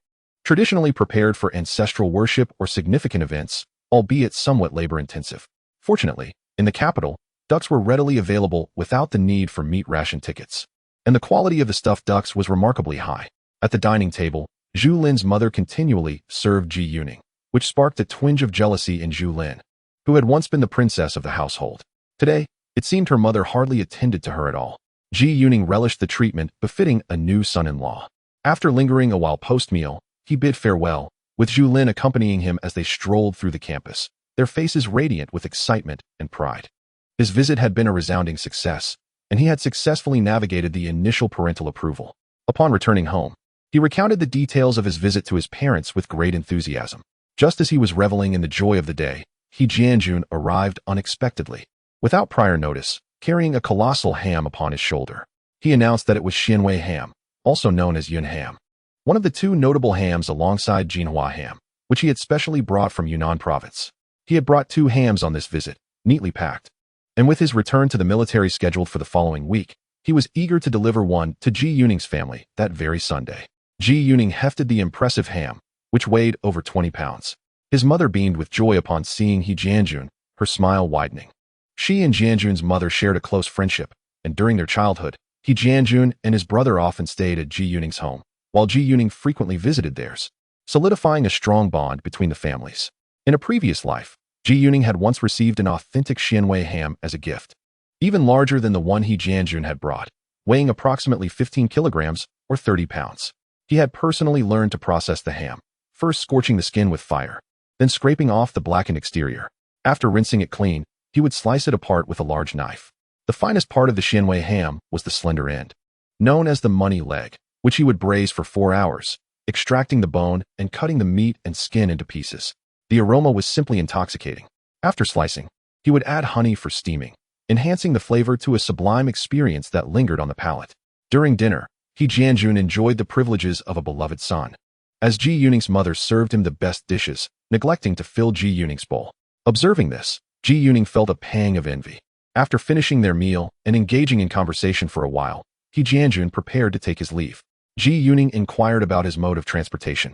traditionally prepared for ancestral worship or significant events, albeit somewhat labor-intensive. Fortunately, in the capital, ducks were readily available without the need for meat ration tickets, and the quality of the stuffed ducks was remarkably high. At the dining table, Zhu Lin's mother continually served Ji Yuning, which sparked a twinge of jealousy in Zhu Lin, who had once been the princess of the household. Today, it seemed her mother hardly attended to her at all. Ji Yuning relished the treatment befitting a new son-in-law. After lingering a while post-meal, he bid farewell, with Zhu Lin accompanying him as they strolled through the campus, their faces radiant with excitement and pride. His visit had been a resounding success, and he had successfully navigated the initial parental approval. Upon returning home, he recounted the details of his visit to his parents with great enthusiasm. Just as he was reveling in the joy of the day, He Jianjun arrived unexpectedly. Without prior notice, carrying a colossal ham upon his shoulder. He announced that it was Xianwei ham, also known as Yun ham, one of the two notable hams alongside Jinhua ham, which he had specially brought from Yunnan province. He had brought 2 hams on this visit, neatly packed. And with his return to the military scheduled for the following week, he was eager to deliver one to Ji Yuning's family that very Sunday. Ji Yuning hefted the impressive ham, which weighed over 20 pounds. His mother beamed with joy upon seeing He Jianjun, her smile widening. She and Jianjun's mother shared a close friendship, and during their childhood, He Jianjun and his brother often stayed at Ji Yuning's home, while Ji Yuning frequently visited theirs, solidifying a strong bond between the families. In a previous life, Ji Yuning had once received an authentic Xianwei ham as a gift, even larger than the one He Jianjun had brought, weighing approximately 15 kilograms or 30 pounds. He had personally learned to process the ham, first scorching the skin with fire, then scraping off the blackened exterior. After rinsing it clean, he would slice it apart with a large knife. The finest part of the Xianwei ham was the slender end, known as the money leg, which he would braise for 4 hours, extracting the bone and cutting the meat and skin into pieces. The aroma was simply intoxicating. After slicing, he would add honey for steaming, enhancing the flavor to a sublime experience that lingered on the palate. During dinner, He Jianjun enjoyed the privileges of a beloved son, as Ji Yuning's mother served him the best dishes, neglecting to fill Ji Yuning's bowl. Observing this, Ji Yuning felt a pang of envy. After finishing their meal and engaging in conversation for a while, He Jianjun prepared to take his leave. Ji Yuning inquired about his mode of transportation.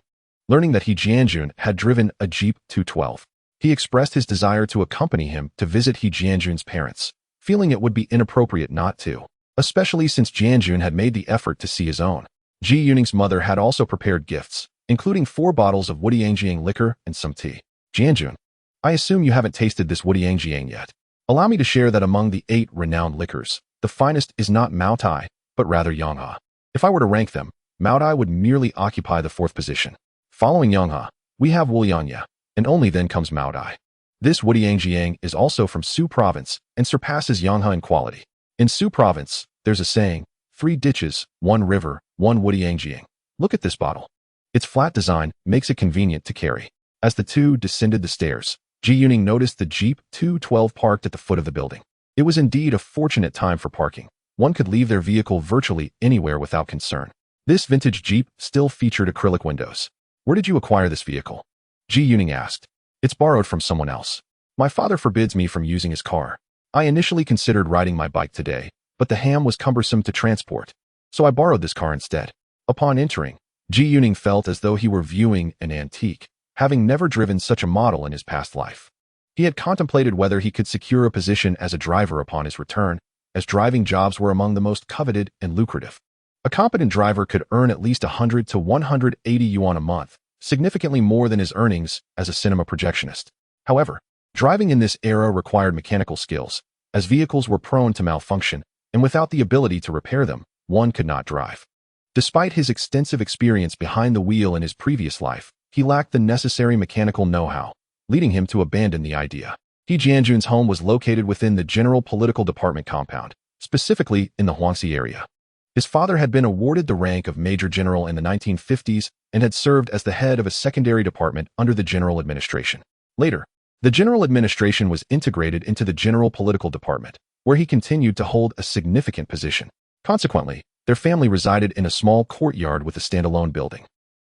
Learning that He Jianjun had driven a Jeep 212, he expressed his desire to accompany him to visit He Jianjun's parents, feeling it would be inappropriate not to, especially since Jianjun had made the effort to see his own. Ji Yuning's mother had also prepared gifts, including 4 bottles of Wudiangjiang liquor and some tea. Jianjun, I assume you haven't tasted this Wudiangjiang yet. Allow me to share that among the 8 renowned liquors, the finest is not Maotai, but rather Yonghe. If I were to rank them, Maotai would merely occupy the 4th position. Following Yonghe, we have Wulianya, and only then comes Maotai. This Wudiangjiang is also from Su province and surpasses Yonghe in quality. In Su province, there's a saying, 3 ditches, 1 river, 1 Wudiangjiang. Look at this bottle. Its flat design makes it convenient to carry. As the two descended the stairs, Ji Yuning noticed the Jeep 212 parked at the foot of the building. It was indeed a fortunate time for parking. One could leave their vehicle virtually anywhere without concern. This vintage Jeep still featured acrylic windows. Where did you acquire this vehicle? Ji Yuning asked. It's borrowed from someone else. My father forbids me from using his car. I initially considered riding my bike today, but the ham was cumbersome to transport, so I borrowed this car instead. Upon entering, Ji Yuning felt as though he were viewing an antique, having never driven such a model in his past life. He had contemplated whether he could secure a position as a driver upon his return, as driving jobs were among the most coveted and lucrative. A competent driver could earn at least 100 to 180 yuan a month, significantly more than his earnings as a cinema projectionist. However, driving in this era required mechanical skills, as vehicles were prone to malfunction, and without the ability to repair them, one could not drive. Despite his extensive experience behind the wheel in his previous life, he lacked the necessary mechanical know-how, leading him to abandon the idea. He Jianjun's home was located within the General Political Department compound, specifically in the Huangxi area. His father had been awarded the rank of Major General in the 1950s and had served as the head of a secondary department under the General Administration. Later, the General Administration was integrated into the General Political Department, where he continued to hold a significant position. Consequently, their family resided in a small courtyard with a standalone building.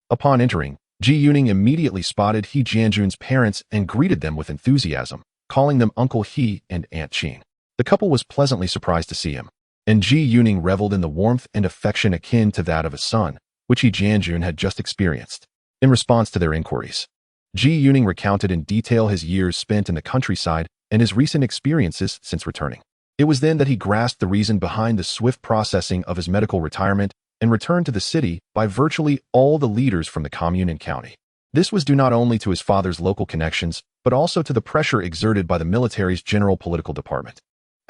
Upon entering, Ji Yuning immediately spotted He Jianjun's parents and greeted them with enthusiasm, calling them Uncle He and Aunt Qin. The couple was pleasantly surprised to see him, and Ji Yuning reveled in the warmth and affection akin to that of a son, which He Jianjun had just experienced. In response to their inquiries, Ji Yuning recounted in detail his years spent in the countryside and his recent experiences since returning. It was then that he grasped the reason behind the swift processing of his medical retirement and returned to the city by virtually all the leaders from the commune and county. This was due not only to his father's local connections, but also to the pressure exerted by the military's General Political Department.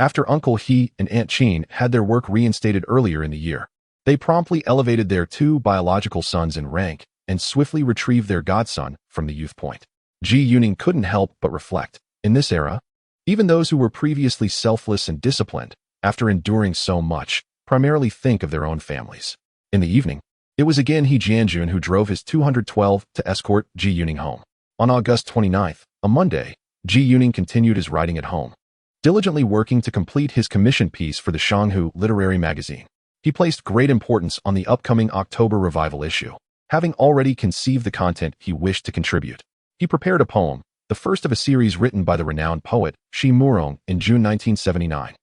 After Uncle He and Aunt Qin had their work reinstated earlier in the year, they promptly elevated their two biological sons in rank and swiftly retrieved their godson from the youth point. Ji Yuning couldn't help but reflect. In this era, even those who were previously selfless and disciplined, after enduring so much, primarily think of their own families. In the evening, it was again He Jianjun who drove his 212 to escort Ji Yuning home. On August 29th, a Monday, Ji Yuning continued his writing at home, diligently working to complete his commission piece for the Shanghai literary magazine. He placed great importance on the upcoming October revival issue, having already conceived the content he wished to contribute. He prepared a poem, the first of a series written by the renowned poet Shi Murong in June 1979.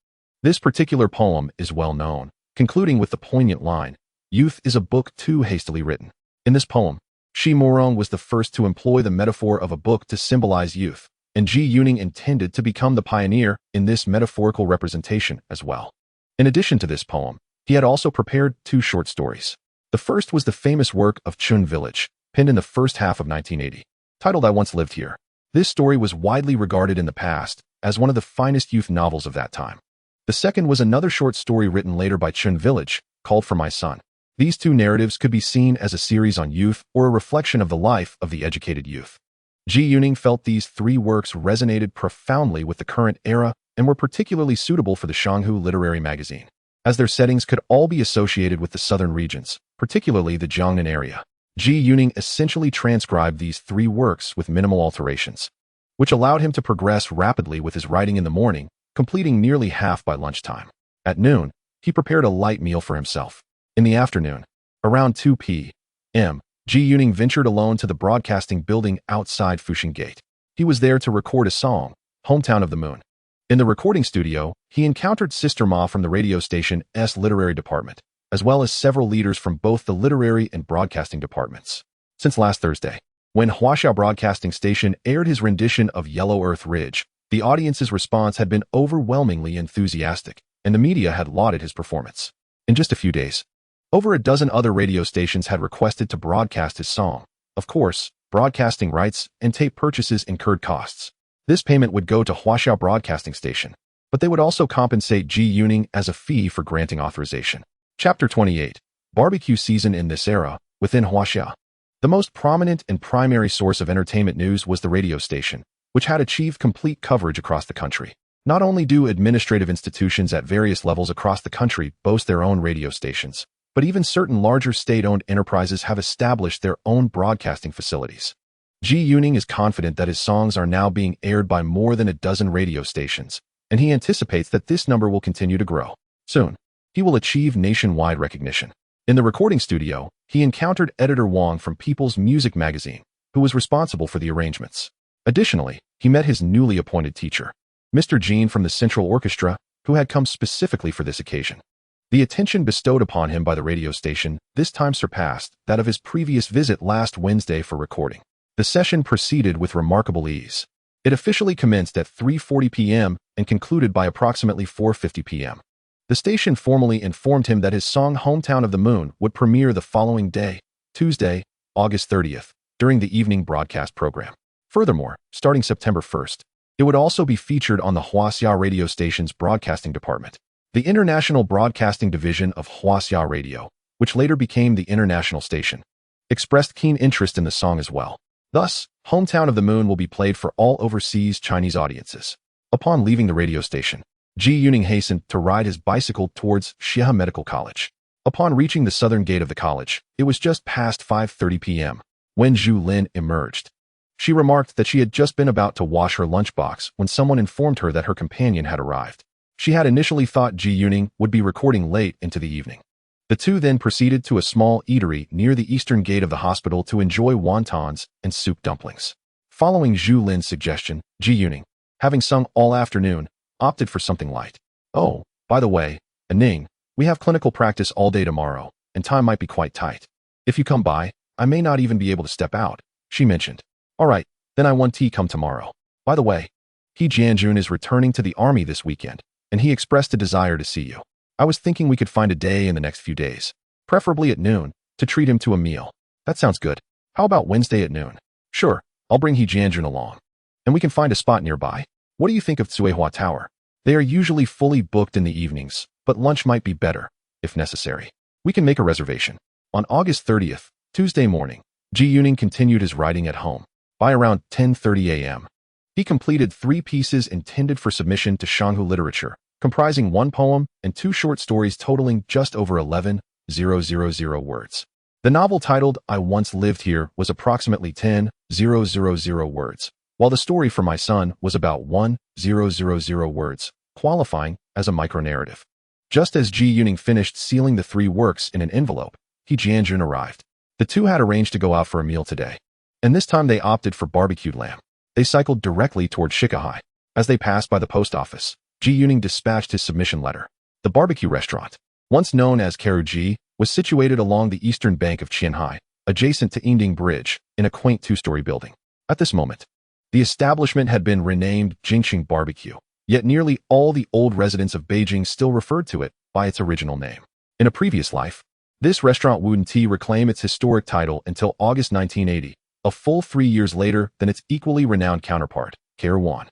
This particular poem is well known, concluding with the poignant line, "Youth is a book too hastily written." In this poem, Shi Murong was the first to employ the metaphor of a book to symbolize youth, and Ji Yuning intended to become the pioneer in this metaphorical representation as well. In addition to this poem, he had also prepared two short stories. The first was the famous work of Chun Village, penned in the first half of 1980, titled I Once Lived Here. This story was widely regarded in the past as one of the finest youth novels of that time. The second was another short story written later by Chun Village, called For My Son. These two narratives could be seen as a series on youth or a reflection of the life of the educated youth. Ji Yuning felt these three works resonated profoundly with the current era and were particularly suitable for the Shanghai literary magazine, as their settings could all be associated with the southern regions, particularly the Jiangnan area. Ji Yuning essentially transcribed these three works with minimal alterations, which allowed him to progress rapidly with his writing in the morning, completing nearly half by lunchtime. At noon, he prepared a light meal for himself. In the afternoon, around 2 p.m., Ji Yuning ventured alone to the broadcasting building outside Fuxing Gate. He was there to record a song, Hometown of the Moon. In the recording studio, he encountered Sister Ma from the radio station's literary department, as well as several leaders from both the literary and broadcasting departments. Since last Thursday, when Huaxia Broadcasting Station aired his rendition of Yellow Earth Ridge, the audience's response had been overwhelmingly enthusiastic, and the media had lauded his performance. In just a few days, over a dozen other radio stations had requested to broadcast his song. Of course, broadcasting rights and tape purchases incurred costs. This payment would go to Huaxia Broadcasting Station, but they would also compensate Ji Yuning as a fee for granting authorization. Chapter 28. Barbecue season in this era, within Huaxia. The most prominent and primary source of entertainment news was the radio station, which had achieved complete coverage across the country. Not only do administrative institutions at various levels across the country boast their own radio stations, but even certain larger state-owned enterprises have established their own broadcasting facilities. Ji Yuning is confident that his songs are now being aired by more than a dozen radio stations, and he anticipates that this number will continue to grow. Soon, he will achieve nationwide recognition. In the recording studio, he encountered editor Wang from People's Music magazine, who was responsible for the arrangements. Additionally, he met his newly appointed teacher, Mr. Jean from the Central Orchestra, who had come specifically for this occasion. The attention bestowed upon him by the radio station this time surpassed that of his previous visit last Wednesday for recording. The session proceeded with remarkable ease. It officially commenced at 3:40 p.m. and concluded by approximately 4:50 p.m. The station formally informed him that his song Hometown of the Moon would premiere the following day, Tuesday, August 30th, during the evening broadcast program. Furthermore, starting September 1st, it would also be featured on the Huaxia radio station's broadcasting department. The International Broadcasting Division of Huaxia Radio, which later became the International Station, expressed keen interest in the song as well. Thus, Hometown of the Moon will be played for all overseas Chinese audiences. Upon leaving the radio station, Ji Yuning hastened to ride his bicycle towards Xia Medical College. Upon reaching the southern gate of the college, it was just past 5:30 p.m. when Zhu Lin emerged. She remarked that she had just been about to wash her lunchbox when someone informed her that her companion had arrived. She had initially thought Ji Yuning would be recording late into the evening. The two then proceeded to a small eatery near the eastern gate of the hospital to enjoy wontons and soup dumplings. Following Zhu Lin's suggestion, Ji Yuning, having sung all afternoon, opted for something light. "Oh, by the way, Ning, we have clinical practice all day tomorrow, and time might be quite tight. If you come by, I may not even be able to step out," she mentioned. "All right, then I want tea come tomorrow. By the way, He Jianjun is returning to the army this weekend, and he expressed a desire to see you. I was thinking we could find a day in the next few days, preferably at noon, to treat him to a meal." "That sounds good. How about Wednesday at noon?" "Sure, I'll bring He Jianjun along. And we can find a spot nearby. What do you think of Tsuehua Tower?" They are usually fully booked in the evenings, but lunch might be better, if necessary. We can make a reservation. On August 30th, Tuesday morning, Ji Yuning continued his writing at home. By around 10:30 a.m., he completed 3 pieces intended for submission to Shanhu literature, comprising 1 poem and 2 short stories totaling just over 11,000 words. The novel titled I Once Lived Here was approximately 10,000 words, while the story for my son was about 1,000 words, qualifying as a micronarrative. Just as Ji Yuning finished sealing the 3 works in an envelope, Jianjun arrived. The two had arranged to go out for a meal today, and this time they opted for barbecued lamb. They cycled directly toward Shikahai. As they passed by the post office, Ji Yuning dispatched his submission letter. The barbecue restaurant, once known as Karuji, was situated along the eastern bank of Qianhai, adjacent to Yingding Bridge, in a quaint 2-story building. At this moment, the establishment had been renamed Jingqing Barbecue, yet nearly all the old residents of Beijing still referred to it by its original name. In a previous life, this restaurant wouldn't reclaim its historic title until August 1980, a full 3 years later than its equally renowned counterpart, Kairouan.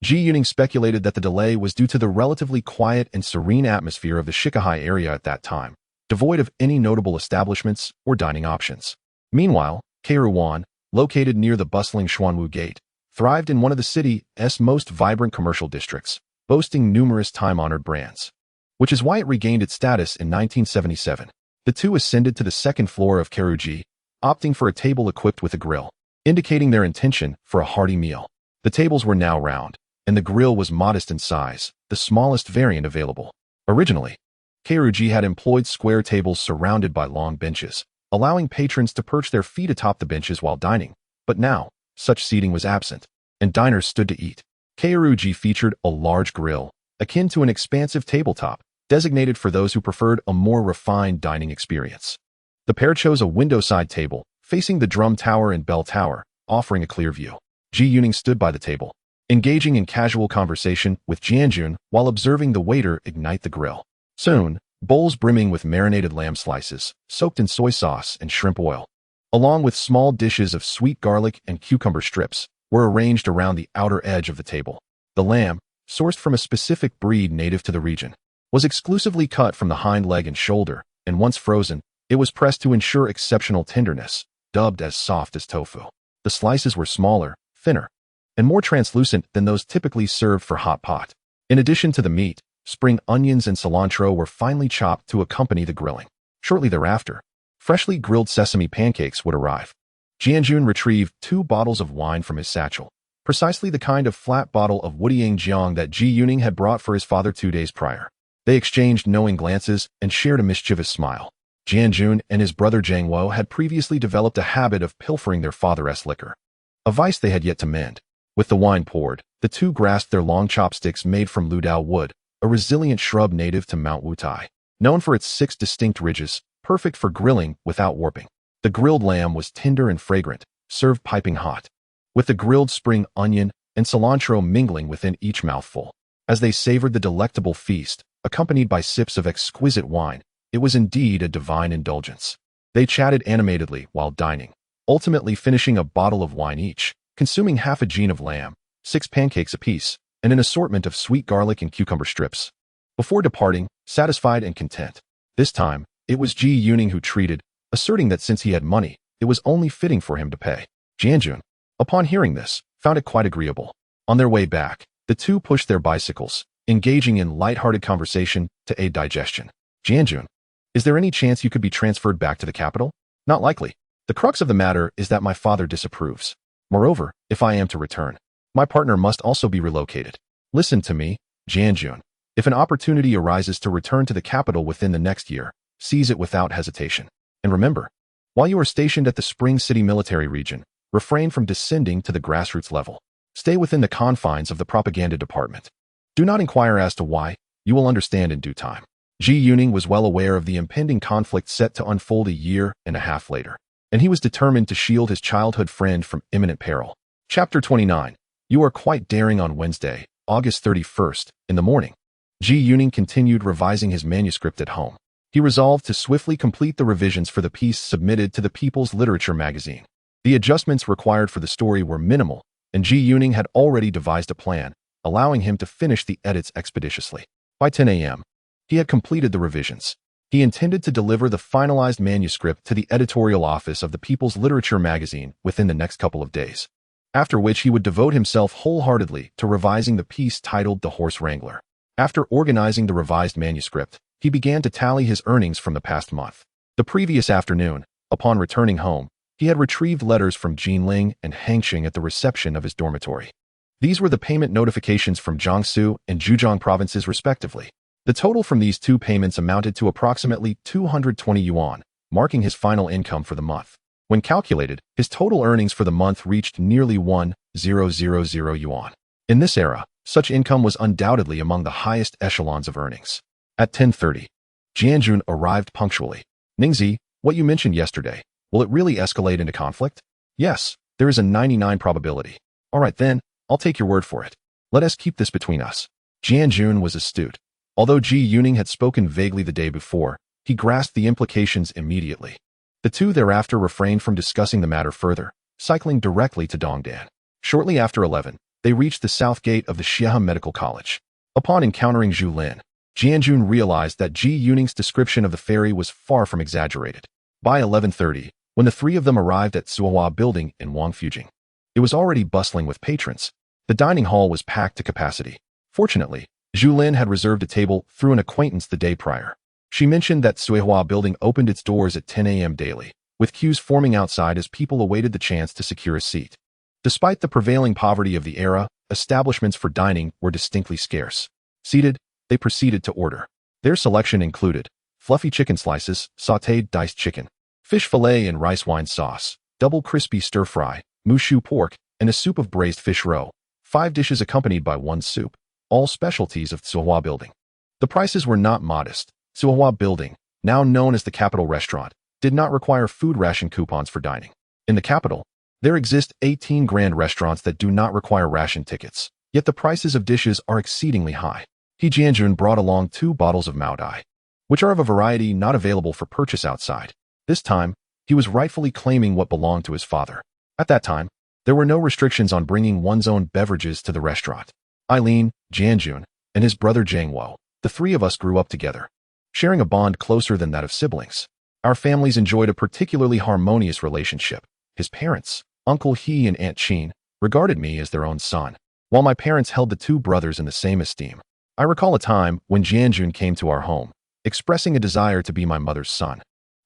Ji Yuning speculated that the delay was due to the relatively quiet and serene atmosphere of the Shikahai area at that time, devoid of any notable establishments or dining options. Meanwhile, Kairouan, located near the bustling Xuanwu Gate, thrived in one of the city's most vibrant commercial districts, boasting numerous time-honored brands. Which is why it regained its status in 1977. The two ascended to the second floor of Karuji, opting for a table equipped with a grill, indicating their intention for a hearty meal. The tables were now round, and the grill was modest in size, the smallest variant available. Originally, Karuji had employed square tables surrounded by long benches, allowing patrons to perch their feet atop the benches while dining, but now, such seating was absent, and diners stood to eat. Karuji featured a large grill, akin to an expansive tabletop, designated for those who preferred a more refined dining experience. The pair chose a window-side table, facing the drum tower and bell tower, offering a clear view. Ji Yuning stood by the table, engaging in casual conversation with Jianjun while observing the waiter ignite the grill. Soon, bowls brimming with marinated lamb slices, soaked in soy sauce and shrimp oil, along with small dishes of sweet garlic and cucumber strips, were arranged around the outer edge of the table. The lamb, sourced from a specific breed native to the region, was exclusively cut from the hind leg and shoulder, and once frozen, it was pressed to ensure exceptional tenderness, dubbed as soft as tofu. The slices were smaller, thinner, and more translucent than those typically served for hot pot. In addition to the meat, spring onions and cilantro were finely chopped to accompany the grilling. Shortly thereafter, freshly grilled sesame pancakes would arrive. Jianjun retrieved 2 bottles of wine from his satchel, precisely the kind of flat bottle of Wudiang Jiang that Ji Yuning had brought for his father 2 days prior. They exchanged knowing glances and shared a mischievous smile. Jianjun and his brother Zhang Wo had previously developed a habit of pilfering their father's liquor, a vice they had yet to mend. With the wine poured, the two grasped their long chopsticks made from ludao wood, a resilient shrub native to Mount Wutai, known for its 6 distinct ridges, perfect for grilling without warping. The grilled lamb was tender and fragrant, served piping hot, with the grilled spring onion and cilantro mingling within each mouthful. As they savored the delectable feast, accompanied by sips of exquisite wine, it was indeed a divine indulgence. They chatted animatedly while dining, ultimately finishing a bottle of wine each, consuming half a gene of lamb, 6 pancakes apiece, and an assortment of sweet garlic and cucumber strips. Before departing, satisfied and content, this time, it was Ji Yuning who treated, asserting that since he had money, it was only fitting for him to pay. Jianjun, upon hearing this, found it quite agreeable. On their way back, the two pushed their bicycles, engaging in light-hearted conversation to aid digestion. Jianjun, is there any chance you could be transferred back to the capital? Not likely. The crux of the matter is that my father disapproves. Moreover, if I am to return, my partner must also be relocated. Listen to me, Jianjun. If an opportunity arises to return to the capital within the next year, seize it without hesitation. And remember, while you are stationed at the Spring City military region, refrain from descending to the grassroots level. Stay within the confines of the propaganda department. Do not inquire as to why, you will understand in due time. Ji Yuning was well aware of the impending conflict set to unfold 1.5 years later, and he was determined to shield his childhood friend from imminent peril. Chapter 29. You are quite daring. On Wednesday, August 31st, in the morning, Ji Yuning continued revising his manuscript at home. He resolved to swiftly complete the revisions for the piece submitted to the People's Literature magazine. The adjustments required for the story were minimal, and Ji Yuning had already devised a plan, allowing him to finish the edits expeditiously. By 10 a.m., he had completed the revisions. He intended to deliver the finalized manuscript to the editorial office of the People's Literature magazine within the next couple of days, after which he would devote himself wholeheartedly to revising the piece titled The Horse Wrangler. After organizing the revised manuscript, he began to tally his earnings from the past month. The previous afternoon, upon returning home, he had retrieved letters from Zhu Lin and Hangxing at the reception of his dormitory. These were the payment notifications from Jiangsu and Zhejiang provinces respectively. The total from these two payments amounted to approximately 220 yuan, marking his final income for the month. When calculated, his total earnings for the month reached nearly 1,000 yuan. In this era, such income was undoubtedly among the highest echelons of earnings. At 10:30, Jianjun arrived punctually. Ningzi, what you mentioned yesterday, will it really escalate into conflict? Yes, there is a 99% probability. All right then, I'll take your word for it. Let us keep this between us. Jianjun was astute. Although Ji Yuning had spoken vaguely the day before, he grasped the implications immediately. The two thereafter refrained from discussing the matter further, cycling directly to Dongdan. Shortly after 11, they reached the south gate of the Xiahe Medical College. Upon encountering Zhu Lin, Jianjun realized that Ji Yuning's description of the ferry was far from exaggerated. By 11:30, when the three of them arrived at Suihua Building in Wangfujing, it was already bustling with patrons. The dining hall was packed to capacity. Fortunately, Zhu Lin had reserved a table through an acquaintance the day prior. She mentioned that Suihua Building opened its doors at 10 a.m. daily, with queues forming outside as people awaited the chance to secure a seat. Despite the prevailing poverty of the era, establishments for dining were distinctly scarce. Seated, they proceeded to order. Their selection included fluffy chicken slices, sautéed diced chicken, fish fillet and rice wine sauce, double crispy stir-fry, mushu pork, and a soup of braised fish roe. 5 dishes accompanied by 1 soup, all specialties of Suihua Building. The prices were not modest. Suihua Building, now known as the Capital Restaurant, did not require food ration coupons for dining. In the capital, there exist 18 grand restaurants that do not require ration tickets, yet the prices of dishes are exceedingly high. He Jianjun brought along 2 bottles of Mao Dai, which are of a variety not available for purchase outside. This time, he was rightfully claiming what belonged to his father. At that time, there were no restrictions on bringing one's own beverages to the restaurant. Eileen, Jianjun, and his brother Zhangwo, the three of us grew up together, sharing a bond closer than that of siblings. Our families enjoyed a particularly harmonious relationship. His parents, Uncle He and Aunt Qin, regarded me as their own son, while my parents held the 2 brothers in the same esteem. I recall a time when Jianjun came to our home, expressing a desire to be my mother's son.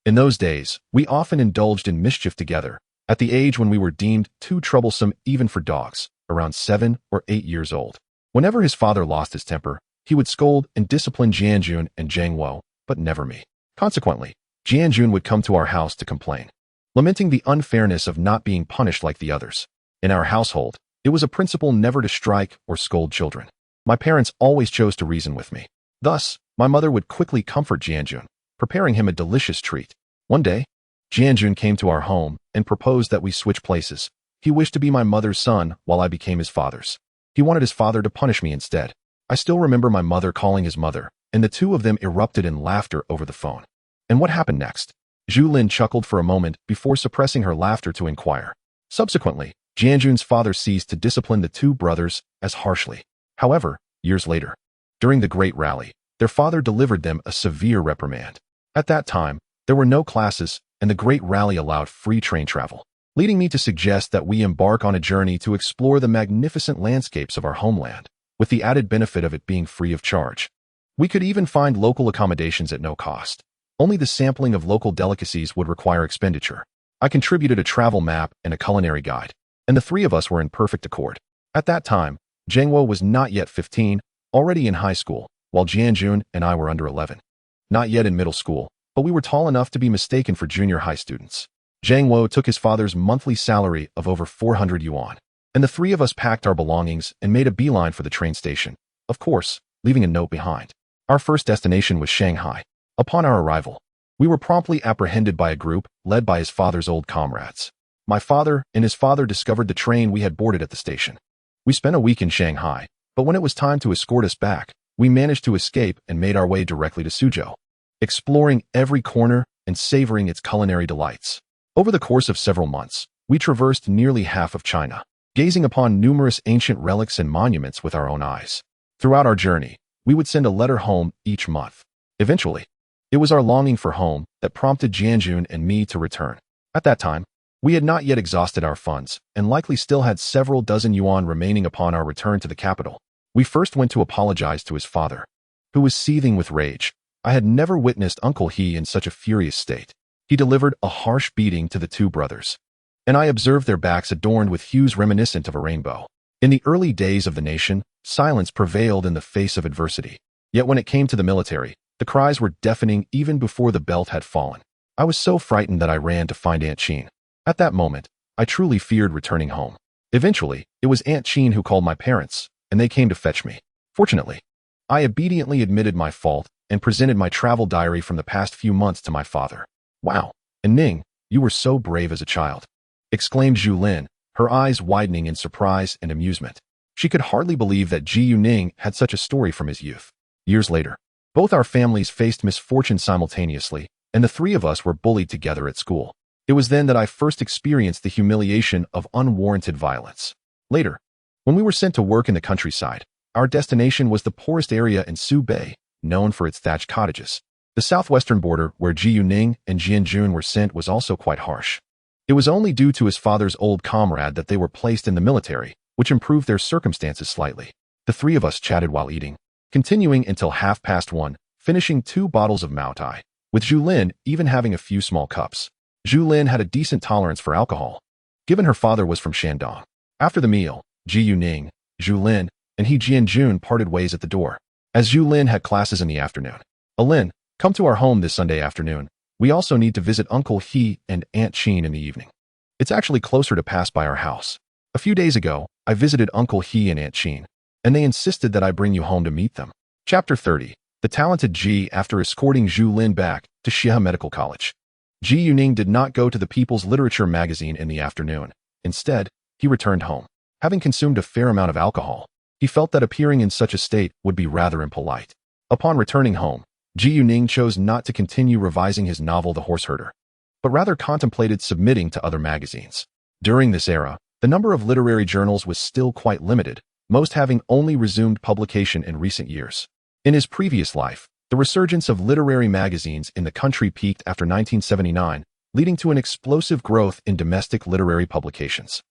In those days, we often indulged in mischief together, at the age when we were deemed too troublesome even for dogs, around 7 or 8 years old. Whenever his father lost his temper, he would scold and discipline Jianjun and Zhangwo, but never me. Consequently, Jianjun would come to our house to complain, lamenting the unfairness of not being punished like the others. In our household, it was a principle never to strike or scold children. My parents always chose to reason with me. Thus, my mother would quickly comfort Jianjun, preparing him a delicious treat. One day, Jianjun came to our home and proposed that we switch places. He wished to be my mother's son while I became his father's. He wanted his father to punish me instead. I still remember my mother calling his mother, and the 2 of them erupted in laughter over the phone. And what happened next? Zhu Lin chuckled for a moment before suppressing her laughter to inquire. Subsequently, Jianjun's father ceased to discipline the 2 brothers as harshly. However, years later, during the Great Rally, their father delivered them a severe reprimand. At that time, there were no classes, and the Great Rally allowed free train travel, leading me to suggest that we embark on a journey to explore the magnificent landscapes of our homeland, with the added benefit of it being free of charge. We could even find local accommodations at no cost. Only the sampling of local delicacies would require expenditure. I contributed a travel map and a culinary guide, and the 3 of us were in perfect accord. At that time, Zhangwo was not yet 15, already in high school, while Jianjun and I were under 11. Not yet in middle school, but we were tall enough to be mistaken for junior high students. Zhangwo took his father's monthly salary of over 400 yuan, and the 3 of us packed our belongings and made a beeline for the train station, of course, leaving a note behind. Our first destination was Shanghai. Upon our arrival, we were promptly apprehended by a group led by his father's old comrades. My father and his father discovered the train we had boarded at the station. We spent a week in Shanghai, but when it was time to escort us back, we managed to escape and made our way directly to Suzhou, exploring every corner and savoring its culinary delights. Over the course of several months, we traversed nearly half of China, gazing upon numerous ancient relics and monuments with our own eyes. Throughout our journey, we would send a letter home each month. Eventually, it was our longing for home that prompted Jianjun and me to return. At that time, we had not yet exhausted our funds and likely still had several dozen yuan remaining upon our return to the capital. We first went to apologize to his father, who was seething with rage. I had never witnessed Uncle He in such a furious state. He delivered a harsh beating to the two brothers, and I observed their backs adorned with hues reminiscent of a rainbow. In the early days of the nation, silence prevailed in the face of adversity. Yet when it came to the military, the cries were deafening even before the belt had fallen. I was so frightened that I ran to find Aunt Chin. At that moment, I truly feared returning home. Eventually, it was Aunt Chin who called my parents, and they came to fetch me. Fortunately, I obediently admitted my fault and presented my travel diary from the past few months to my father. "Wow, and Ning, you were so brave as a child," exclaimed Zhu Lin, her eyes widening in surprise and amusement. She could hardly believe that Ji Yuning had such a story from his youth. Years later, both our families faced misfortune simultaneously, and the three of us were bullied together at school. It was then that I first experienced the humiliation of unwarranted violence. Later, when we were sent to work in the countryside, our destination was the poorest area in Subei, known for its thatched cottages. The southwestern border where Ji Yuning and Jianjun were sent was also quite harsh. It was only due to his father's old comrade that they were placed in the military, which improved their circumstances slightly. The three of us chatted while eating, continuing until 1:30, finishing 2 bottles of Mao Tai, with Zhu Lin even having a few small cups. Zhu Lin had a decent tolerance for alcohol, given her father was from Shandong. After the meal, Ji Yuning, Zhu Lin, and he Jianjun parted ways at the door. As Zhu Lin had classes in the afternoon, "Lin, come to our home this Sunday afternoon. We also need to visit Uncle He and Aunt Chin in the evening. It's actually closer to pass by our house. A few days ago, I visited Uncle He and Aunt Chin, and they insisted that I bring you home to meet them." Chapter 30. The talented Ji. After escorting Zhu Lin back to Xia Medical College, Ji Yuning did not go to the People's Literature magazine in the afternoon. Instead, he returned home. Having consumed a fair amount of alcohol, he felt that appearing in such a state would be rather impolite. Upon returning home, Ji Yuning chose not to continue revising his novel The Horseherder, but rather contemplated submitting to other magazines. During this era, the number of literary journals was still quite limited, most having only resumed publication in recent years. In his previous life, the resurgence of literary magazines in the country peaked after 1979, leading to an explosive growth in domestic literary publications.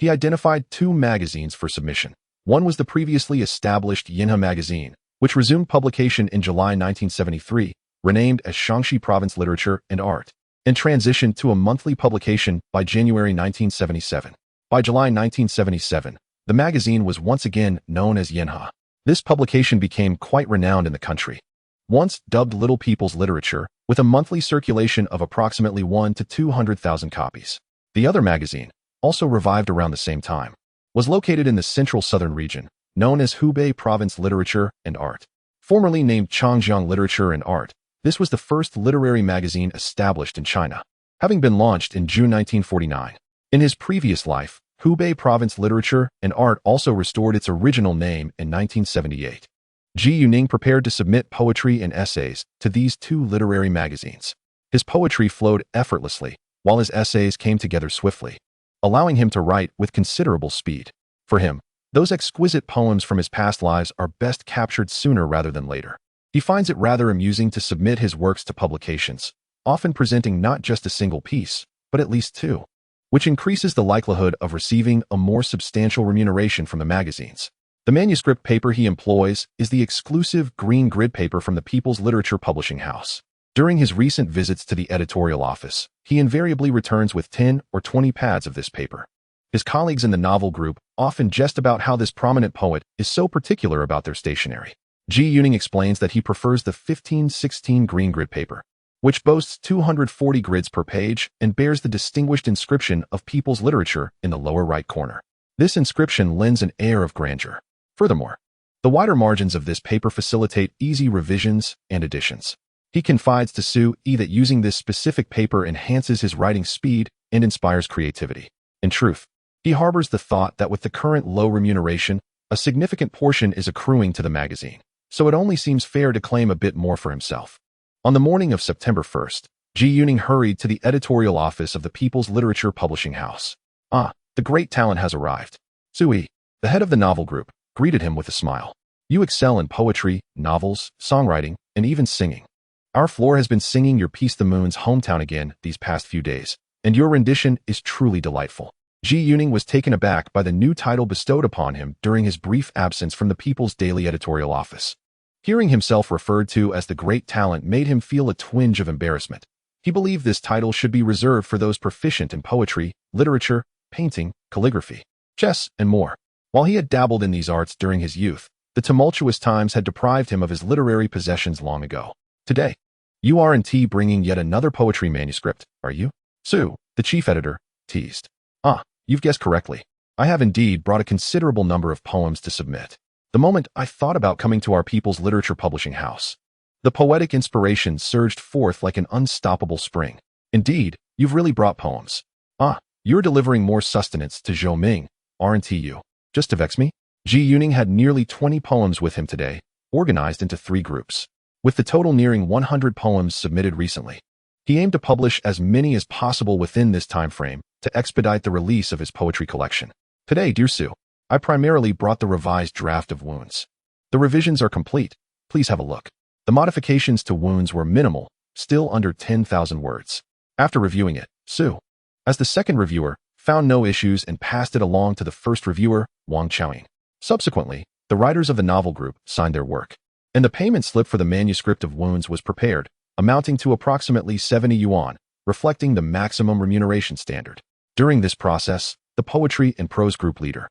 He identified 2 magazines for submission. One was the previously established Yinhe magazine, which resumed publication in July 1973, renamed as Shaanxi Province Literature and Art, and transitioned to a monthly publication by January 1977. By July 1977, the magazine was once again known as Yinhe. This publication became quite renowned in the country. Once dubbed Little People's Literature, with a monthly circulation of approximately 1 to 200,000 copies. The other magazine, also revived around the same time, was located in the central southern region, known as Hubei Province Literature and Art. Formerly named Changjiang Literature and Art, this was the first literary magazine established in China, having been launched in June 1949. In his previous life, Hubei Province Literature and Art also restored its original name in 1978. Ji Yuning prepared to submit poetry and essays to these 2 literary magazines. His poetry flowed effortlessly, while his essays came together swiftly, allowing him to write with considerable speed. For him, those exquisite poems from his past lives are best captured sooner rather than later. He finds it rather amusing to submit his works to publications, often presenting not just a single piece, but at least 2, which increases the likelihood of receiving a more substantial remuneration from the magazines. The manuscript paper he employs is the exclusive green grid paper from the People's Literature Publishing House. During his recent visits to the editorial office, he invariably returns with 10 or 20 pads of this paper. His colleagues in the novel group often jest about how this prominent poet is so particular about their stationery. Ji Yuning explains that he prefers the 1516 green grid paper, which boasts 240 grids per page and bears the distinguished inscription of People's Literature in the lower right corner. This inscription lends an air of grandeur. Furthermore, the wider margins of this paper facilitate easy revisions and additions. He confides to Sue E that using this specific paper enhances his writing speed and inspires creativity. In truth, he harbors the thought that with the current low remuneration, a significant portion is accruing to the magazine, so it only seems fair to claim a bit more for himself. On the morning of September 1st, Ji Yuning hurried to the editorial office of the People's Literature Publishing House. "Ah, the great talent has arrived," Sui, the head of the novel group, greeted him with a smile. You excel in poetry, novels, songwriting, and even singing. Our floor has been singing your piece The Moon's Hometown again these past few days, and your rendition is truly delightful. Ji Yuning was taken aback by the new title bestowed upon him during his brief absence from the People's Daily editorial office. Hearing himself referred to as the great talent made him feel a twinge of embarrassment. He believed this title should be reserved for those proficient in poetry, literature, painting, calligraphy, chess, and more. While he had dabbled in these arts during his youth, the tumultuous times had deprived him of his literary possessions long ago. Today, you aren't bringing yet another poetry manuscript, are you? Su, the chief editor, teased. Ah, you've guessed correctly. I have indeed brought a considerable number of poems to submit. The moment I thought about coming to our people's literature publishing house, the poetic inspiration surged forth like an unstoppable spring. Indeed, you've really brought poems. Ah, you're delivering more sustenance to Zhou Ming, aren't you? Just to vex me? Ji Yuning had nearly 20 poems with him today, organized into 3 groups. With the total nearing 100 poems submitted recently, he aimed to publish as many as possible within this time frame to expedite the release of his poetry collection. Today, dear Su, I primarily brought the revised draft of Wounds. The revisions are complete. Please have a look. The modifications to Wounds were minimal, still under 10,000 words. After reviewing it, Su, as the second reviewer, found no issues and passed it along to the first reviewer, Wang Chaoying. Subsequently, the writers of the novel group signed their work, and the payment slip for the manuscript of Wounds was prepared, amounting to approximately 70 yuan, reflecting the maximum remuneration standard. During this process, the poetry and prose group leader,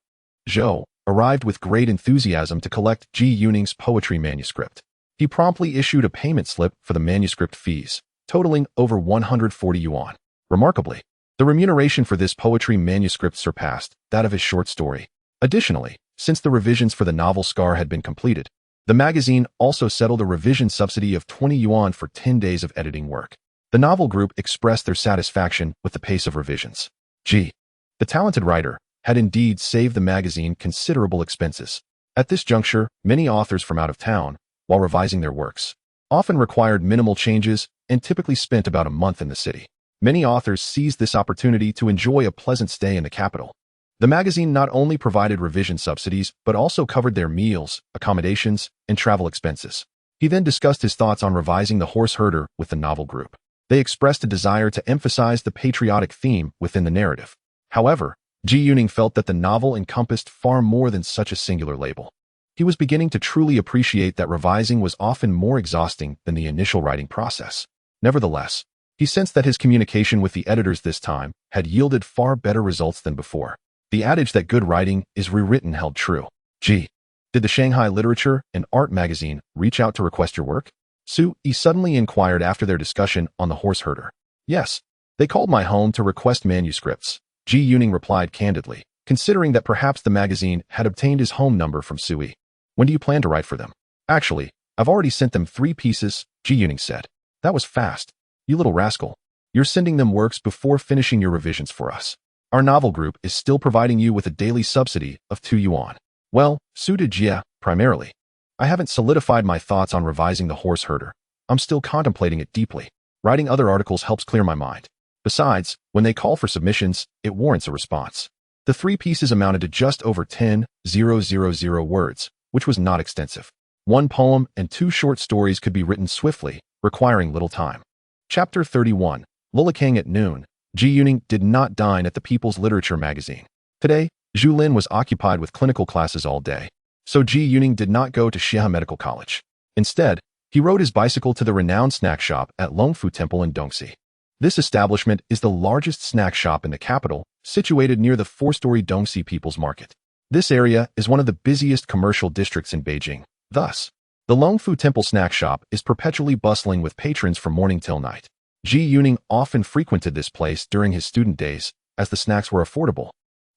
Zhou, arrived with great enthusiasm to collect Ji Yuning's poetry manuscript. He promptly issued a payment slip for the manuscript fees, totaling over 140 yuan. Remarkably, the remuneration for this poetry manuscript surpassed that of his short story. Additionally, since the revisions for the novel Scar had been completed, the magazine also settled a revision subsidy of 20 yuan for 10 days of editing work. The novel group expressed their satisfaction with the pace of revisions. Ji, the talented writer, had indeed saved the magazine considerable expenses. At this juncture, many authors from out of town, while revising their works, often required minimal changes and typically spent about a month in the city. Many authors seized this opportunity to enjoy a pleasant stay in the capital. The magazine not only provided revision subsidies, but also covered their meals, accommodations, and travel expenses. He then discussed his thoughts on revising The Horse Herder with the novel group. They expressed a desire to emphasize the patriotic theme within the narrative. However, Ji Yuning felt that the novel encompassed far more than such a singular label. He was beginning to truly appreciate that revising was often more exhausting than the initial writing process. Nevertheless, he sensed that his communication with the editors this time had yielded far better results than before. The adage that good writing is rewritten held true. Gee, did the Shanghai Literature and Art magazine reach out to request your work? Su Yi suddenly inquired after their discussion on The Horse Herder. Yes, they called my home to request manuscripts, Ji Yuning replied candidly, considering that perhaps the magazine had obtained his home number from Su Yi. When do you plan to write for them? Actually, I've already sent them 3 pieces, Ji Yuning said. That was fast. You little rascal. You're sending them works before finishing your revisions for us. Our novel group is still providing you with a daily subsidy of 2 yuan. Well, Su did Jia, primarily. I haven't solidified my thoughts on revising The Horse Herder. I'm still contemplating it deeply. Writing other articles helps clear my mind. Besides, when they call for submissions, it warrants a response. The 3 pieces amounted to just over 10,000 words, which was not extensive. 1 poem and 2 short stories could be written swiftly, requiring little time. Chapter 31. Lulikang at noon. Ji Yuning did not dine at the People's Literature magazine. Today, Zhu Lin was occupied with clinical classes all day, so Ji Yuning did not go to Xia Medical College. Instead, he rode his bicycle to the renowned snack shop at Longfu Temple in Dongxi. This establishment is the largest snack shop in the capital, situated near the 4-story Dongxi People's Market. This area is one of the busiest commercial districts in Beijing. Thus, the Longfu Temple snack shop is perpetually bustling with patrons from morning till night. Ji Yuning often frequented this place during his student days, as the snacks were affordable,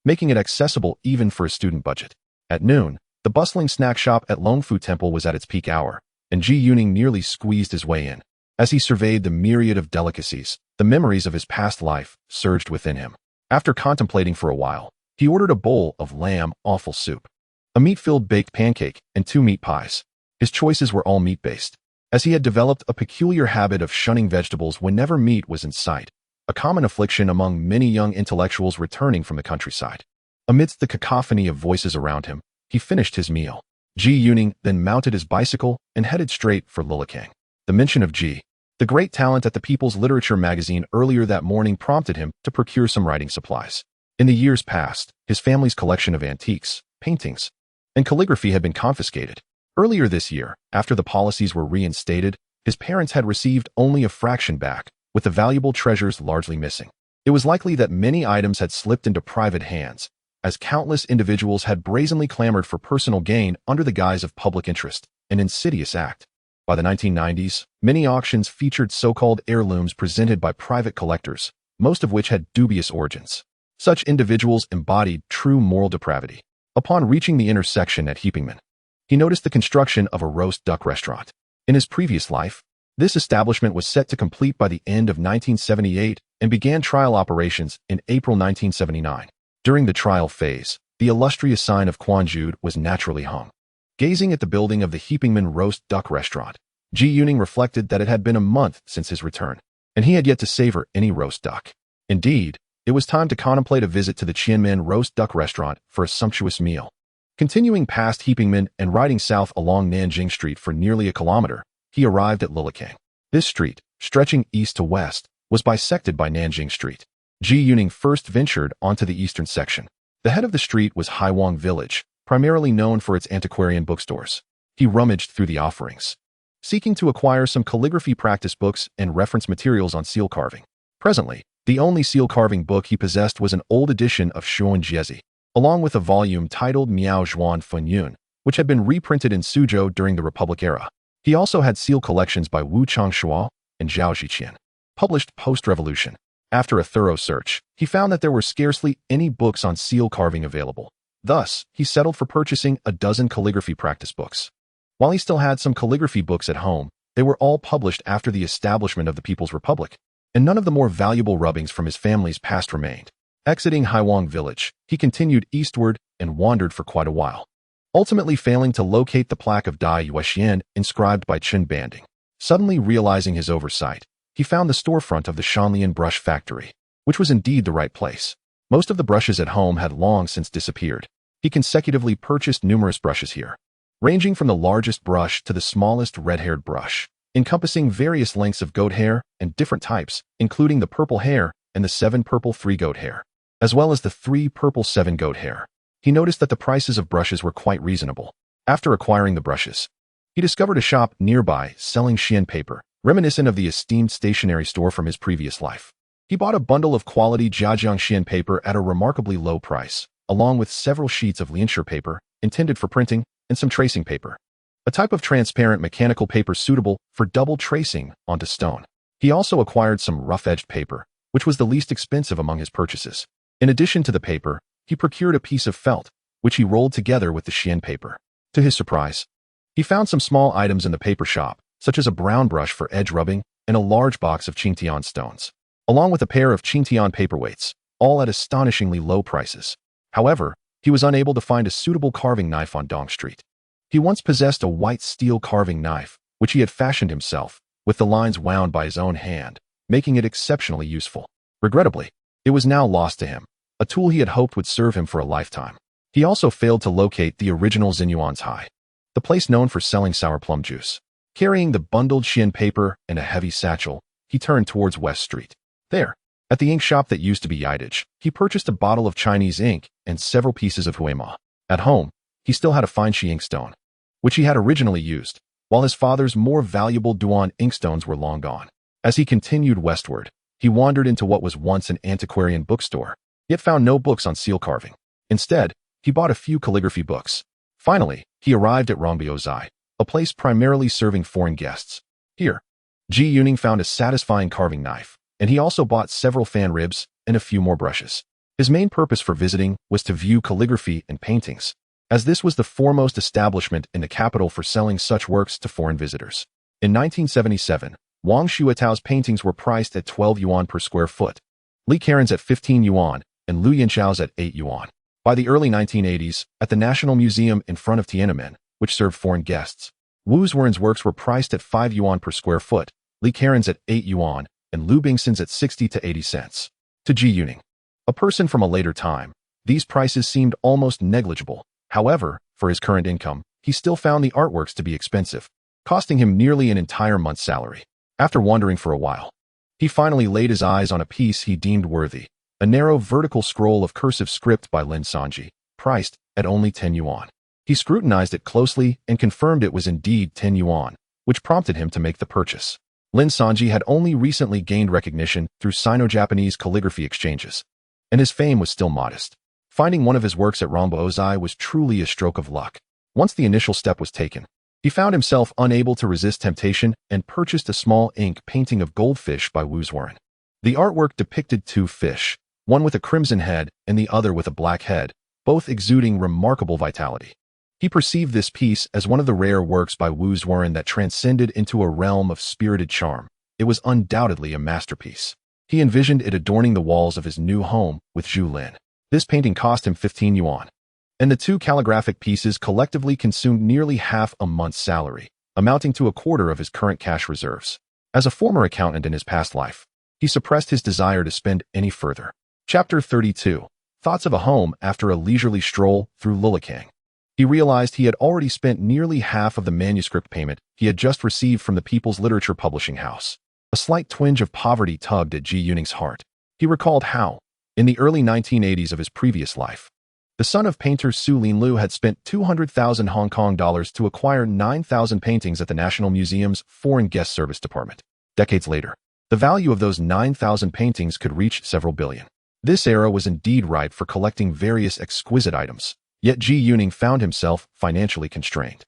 making it accessible even for a student budget. At noon, the bustling snack shop at Longfu Temple was at its peak hour, and Ji Yuning nearly squeezed his way in. As he surveyed the myriad of delicacies, the memories of his past life surged within him. After contemplating for a while, he ordered a bowl of lamb offal soup, a meat-filled baked pancake, and 2 meat pies. His choices were all meat-based, as he had developed a peculiar habit of shunning vegetables whenever meat was in sight, a common affliction among many young intellectuals returning from the countryside. Amidst the cacophony of voices around him, he finished his meal. Ji Yuning then mounted his bicycle and headed straight for Lilikang. The mention of Ji, the great talent at the People's Literature magazine earlier that morning prompted him to procure some writing supplies. In the years past, his family's collection of antiques, paintings, and calligraphy had been confiscated. Earlier this year, after the policies were reinstated, his parents had received only a fraction back, with the valuable treasures largely missing. It was likely that many items had slipped into private hands, as countless individuals had brazenly clamored for personal gain under the guise of public interest, an insidious act. By the 1990s, many auctions featured so-called heirlooms presented by private collectors, most of which had dubious origins. Such individuals embodied true moral depravity. Upon reaching the intersection at Heapingman, he noticed the construction of a roast duck restaurant. In his previous life, this establishment was set to complete by the end of 1978 and began trial operations in April 1979. During the trial phase, the illustrious sign of Quanjude was naturally hung. Gazing at the building of the Heapingman roast duck restaurant, Ji Yuning reflected that it had been a month since his return, and he had yet to savor any roast duck. Indeed, it was time to contemplate a visit to the Qianmen roast duck restaurant for a sumptuous meal. Continuing past Heapingman and riding south along Nanjing Street for nearly a kilometer, he arrived at Lilikang. This street, stretching east to west, was bisected by Nanjing Street. Ji Yuning first ventured onto the eastern section. The head of the street was Haiwang Village, primarily known for its antiquarian bookstores. He rummaged through the offerings, seeking to acquire some calligraphy practice books and reference materials on seal carving. Presently, the only seal carving book he possessed was an old edition of Xuan Jiezi, along with a volume titled Miao Zhuan Fenyun, which had been reprinted in Suzhou during the Republic era. He also had seal collections by Wu Changshuo and Zhao Ziqian, published post-revolution. After a thorough search, he found that there were scarcely any books on seal carving available. Thus, he settled for purchasing a dozen calligraphy practice books. While he still had some calligraphy books at home, they were all published after the establishment of the People's Republic, and none of the more valuable rubbings from his family's past remained. Exiting Haiwang Village, he continued eastward and wandered for quite a while, ultimately failing to locate the plaque of Dai Yuexian inscribed by Chen Banding. Suddenly realizing his oversight, he found the storefront of the Shanlian brush factory, which was indeed the right place. Most of the brushes at home had long since disappeared. He consecutively purchased numerous brushes here, ranging from the largest brush to the smallest red-haired brush, encompassing various lengths of goat hair and different types, including the purple hair and the 7 purple 3 goat hair, as well as the 3 purple 7 goat hair. He noticed that the prices of brushes were quite reasonable. After acquiring the brushes, he discovered a shop nearby selling Xian paper, reminiscent of the esteemed stationery store from his previous life. He bought a bundle of quality Jiajiang Xian paper at a remarkably low price, along with several sheets of lianshi paper intended for printing and some tracing paper, a type of transparent mechanical paper suitable for double tracing onto stone. He also acquired some rough-edged paper, which was the least expensive among his purchases. In addition to the paper, he procured a piece of felt, which he rolled together with the Xian paper. To his surprise, he found some small items in the paper shop, such as a brown brush for edge rubbing and a large box of Qingtian stones, along with a pair of Qingtian paperweights, all at astonishingly low prices. However, he was unable to find a suitable carving knife on Dong Street. He once possessed a white steel carving knife, which he had fashioned himself, with the lines wound by his own hand, making it exceptionally useful. Regrettably, it was now lost to him, a tool he had hoped would serve him for a lifetime. He also failed to locate the original Xinyuan's High, the place known for selling sour plum juice. Carrying the bundled Xian paper and a heavy satchel, he turned towards West Street. There, at the ink shop that used to be Yidage, he purchased a bottle of Chinese ink and several pieces of huema. At home, he still had a fine Shi inkstone, which he had originally used, while his father's more valuable Duan inkstones were long gone. As he continued westward, he wandered into what was once an antiquarian bookstore, yet found no books on seal carving. Instead, he bought a few calligraphy books. Finally, he arrived at Rongbiozai, a place primarily serving foreign guests. Here, Ji Yuning found a satisfying carving knife, and he also bought several fan ribs and a few more brushes. His main purpose for visiting was to view calligraphy and paintings, as this was the foremost establishment in the capital for selling such works to foreign visitors. In 1977, Wang Xuetao's paintings were priced at 12 yuan per square foot, Li Karen's at 15 yuan, and Lu Yanchao's at 8 yuan. By the early 1980s, at the National Museum in front of Tiananmen, which served foreign guests, Wu Zuoren's works were priced at 5 yuan per square foot, Li Karen's at 8 yuan, and Lu Bingxin's at 60 to 80 cents. To Ji Yuning, a person from a later time, these prices seemed almost negligible. However, for his current income, he still found the artworks to be expensive, costing him nearly an entire month's salary. After wandering for a while, he finally laid his eyes on a piece he deemed worthy, a narrow vertical scroll of cursive script by Lin Sanji, priced at only 10 yuan. He scrutinized it closely and confirmed it was indeed 10 yuan, which prompted him to make the purchase. Lin Sanji had only recently gained recognition through Sino-Japanese calligraphy exchanges, and his fame was still modest. Finding one of his works at Rongbo Ozai was truly a stroke of luck. Once the initial step was taken, he found himself unable to resist temptation and purchased a small ink painting of goldfish by Wu Zuoren. The artwork depicted two fish, one with a crimson head and the other with a black head, both exuding remarkable vitality. He perceived this piece as one of the rare works by Wu Zuoren that transcended into a realm of spirited charm. It was undoubtedly a masterpiece. He envisioned it adorning the walls of his new home with Zhu Lin. This painting cost him 15 yuan, and the two calligraphic pieces collectively consumed nearly half a month's salary, amounting to a quarter of his current cash reserves. As a former accountant in his past life, he suppressed his desire to spend any further. Chapter 32. Thoughts of a Home After a Leisurely Stroll Through Lulikang. He realized he had already spent nearly half of the manuscript payment he had just received from the People's Literature Publishing House. A slight twinge of poverty tugged at Ji Yuning's heart. He recalled how, in the early 1980s of his previous life, the son of painter Zhu Lin had spent 200,000 Hong Kong dollars to acquire 9,000 paintings at the National Museum's Foreign Guest Service Department. Decades later, the value of those 9,000 paintings could reach several billion. This era was indeed ripe for collecting various exquisite items, yet Ji Yuning found himself financially constrained.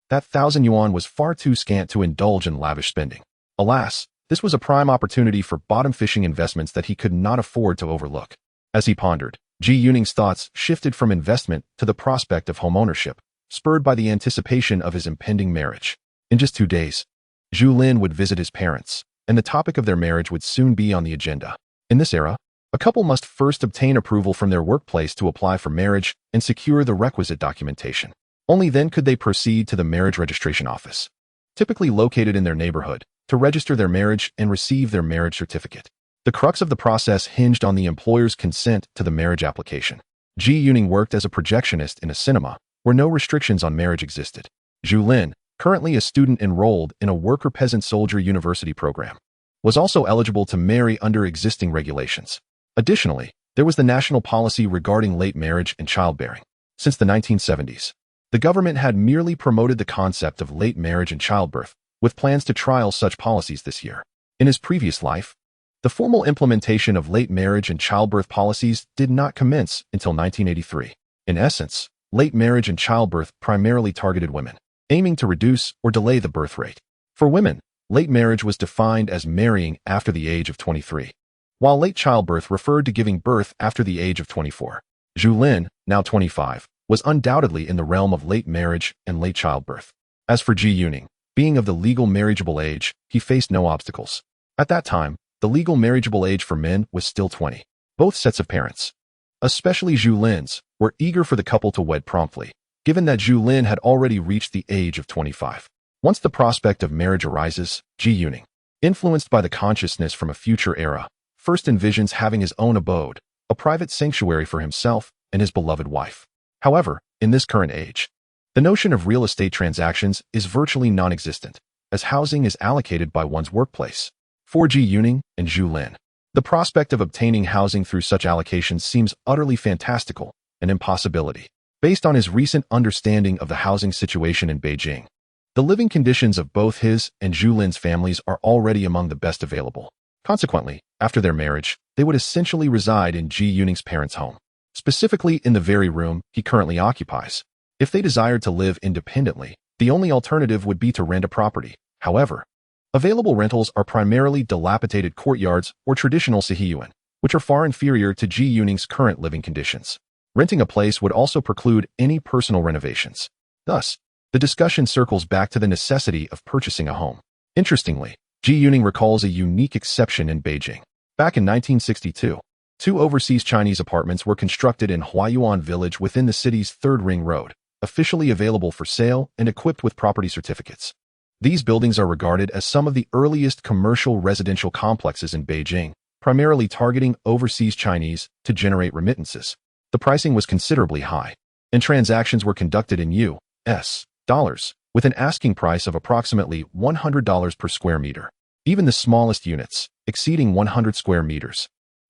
That 1,000 yuan was far too scant to indulge in lavish spending. Alas, this was a prime opportunity for bottom-fishing investments that he could not afford to overlook. As he pondered, Ji Yuning's thoughts shifted from investment to the prospect of home ownership, spurred by the anticipation of his impending marriage. In just 2 days, Zhu Lin would visit his parents, and the topic of their marriage would soon be on the agenda. In this era, a couple must first obtain approval from their workplace to apply for marriage and secure the requisite documentation. Only then could they proceed to the marriage registration office, typically located in their neighborhood, to register their marriage and receive their marriage certificate. The crux of the process hinged on the employer's consent to the marriage application. Ji Yuning worked as a projectionist in a cinema where no restrictions on marriage existed. Zhu Lin, currently a student enrolled in a worker-peasant-soldier university program, was also eligible to marry under existing regulations. Additionally, there was the national policy regarding late marriage and childbearing. Since the 1970s, the government had merely promoted the concept of late marriage and childbirth, with plans to trial such policies this year. In his previous life, the formal implementation of late marriage and childbirth policies did not commence until 1983. In essence, late marriage and childbirth primarily targeted women, aiming to reduce or delay the birth rate. For women, late marriage was defined as marrying after the age of 23, while late childbirth referred to giving birth after the age of 24. Zhu Lin, now 25, was undoubtedly in the realm of late marriage and late childbirth. As for Ji Yuning, being of the legal marriageable age, he faced no obstacles. At that time, the legal marriageable age for men was still 20. Both sets of parents, especially Zhu Lin's, were eager for the couple to wed promptly, given that Zhu Lin had already reached the age of 25. Once the prospect of marriage arises, Ji Yuning, influenced by the consciousness from a future era, first envisions having his own abode, a private sanctuary for himself and his beloved wife. However, in this current age, the notion of real estate transactions is virtually non-existent, as housing is allocated by one's workplace. For Ji Yuning and Zhu Lin, the prospect of obtaining housing through such allocations seems utterly fantastical, an impossibility. Based on his recent understanding of the housing situation in Beijing, the living conditions of both his and Zhu Lin's families are already among the best available. Consequently, after their marriage, they would essentially reside in Ji Yuning's parents' home, specifically in the very room he currently occupies. If they desired to live independently, the only alternative would be to rent a property. However, available rentals are primarily dilapidated courtyards or traditional sihiyuan, which are far inferior to Ji Yuning's current living conditions. Renting a place would also preclude any personal renovations. Thus, the discussion circles back to the necessity of purchasing a home. Interestingly, Ji Yuning recalls a unique exception in Beijing. Back in 1962, 2 overseas Chinese apartments were constructed in Huayuan Village within the city's 3rd Ring Road, officially available for sale and equipped with property certificates. These buildings are regarded as some of the earliest commercial residential complexes in Beijing, primarily targeting overseas Chinese to generate remittances. The pricing was considerably high, and transactions were conducted in U.S. dollars, with an asking price of approximately $100 per square meter. Even the smallest units, exceeding 100 square meters,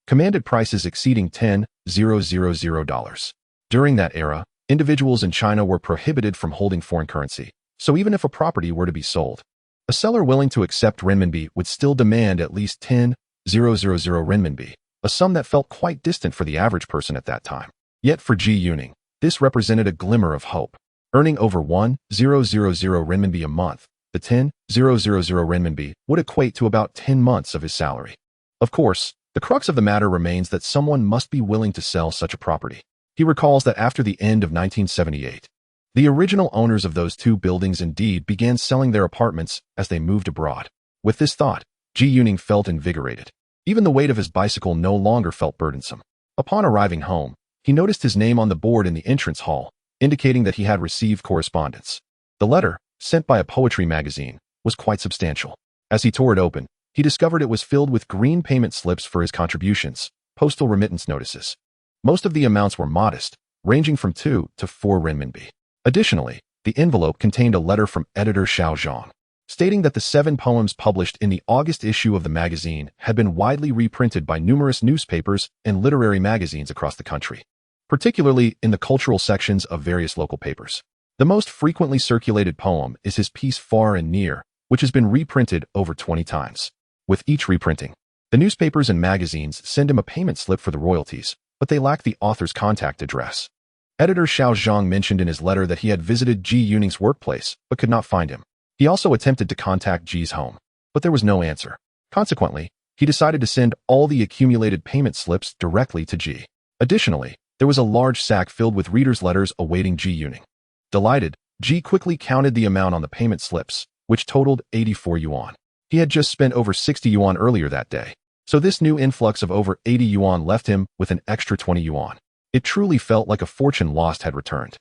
commanded prices exceeding $10,000. During that era, individuals in China were prohibited from holding foreign currency, so even if a property were to be sold, a seller willing to accept renminbi would still demand at least 10,000 renminbi, a sum that felt quite distant for the average person at that time. Yet for Ji Yuning, this represented a glimmer of hope. Earning over 1,000 renminbi a month, the 10,000 renminbi would equate to about 10 months of his salary. Of course, the crux of the matter remains that someone must be willing to sell such a property. He recalls that after the end of 1978, the original owners of those two buildings indeed began selling their apartments as they moved abroad. With this thought, Ji Yuning felt invigorated. Even the weight of his bicycle no longer felt burdensome. Upon arriving home, he noticed his name on the board in the entrance hall, indicating that he had received correspondence. The letter, sent by a poetry magazine, was quite substantial. As he tore it open, he discovered it was filled with green payment slips for his contributions, postal remittance notices. Most of the amounts were modest, ranging from 2 to 4 renminbi. Additionally, the envelope contained a letter from editor Xiao Zhang, stating that the 7 poems published in the August issue of the magazine had been widely reprinted by numerous newspapers and literary magazines across the country, particularly in the cultural sections of various local papers. The most frequently circulated poem is his piece Far and Near, which has been reprinted over 20 times. With each reprinting, the newspapers and magazines send him a payment slip for the royalties, but they lack the author's contact address. Editor Xiao Zhang mentioned in his letter that he had visited Ji Yuning's workplace, but could not find him. He also attempted to contact Ji's home, but there was no answer. Consequently, he decided to send all the accumulated payment slips directly to Ji. Additionally, there was a large sack filled with readers' letters awaiting Ji Yuning. Delighted, Ji quickly counted the amount on the payment slips, which totaled 84 yuan. He had just spent over 60 yuan earlier that day, so this new influx of over 80 yuan left him with an extra 20 yuan. It truly felt like a fortune lost had returned.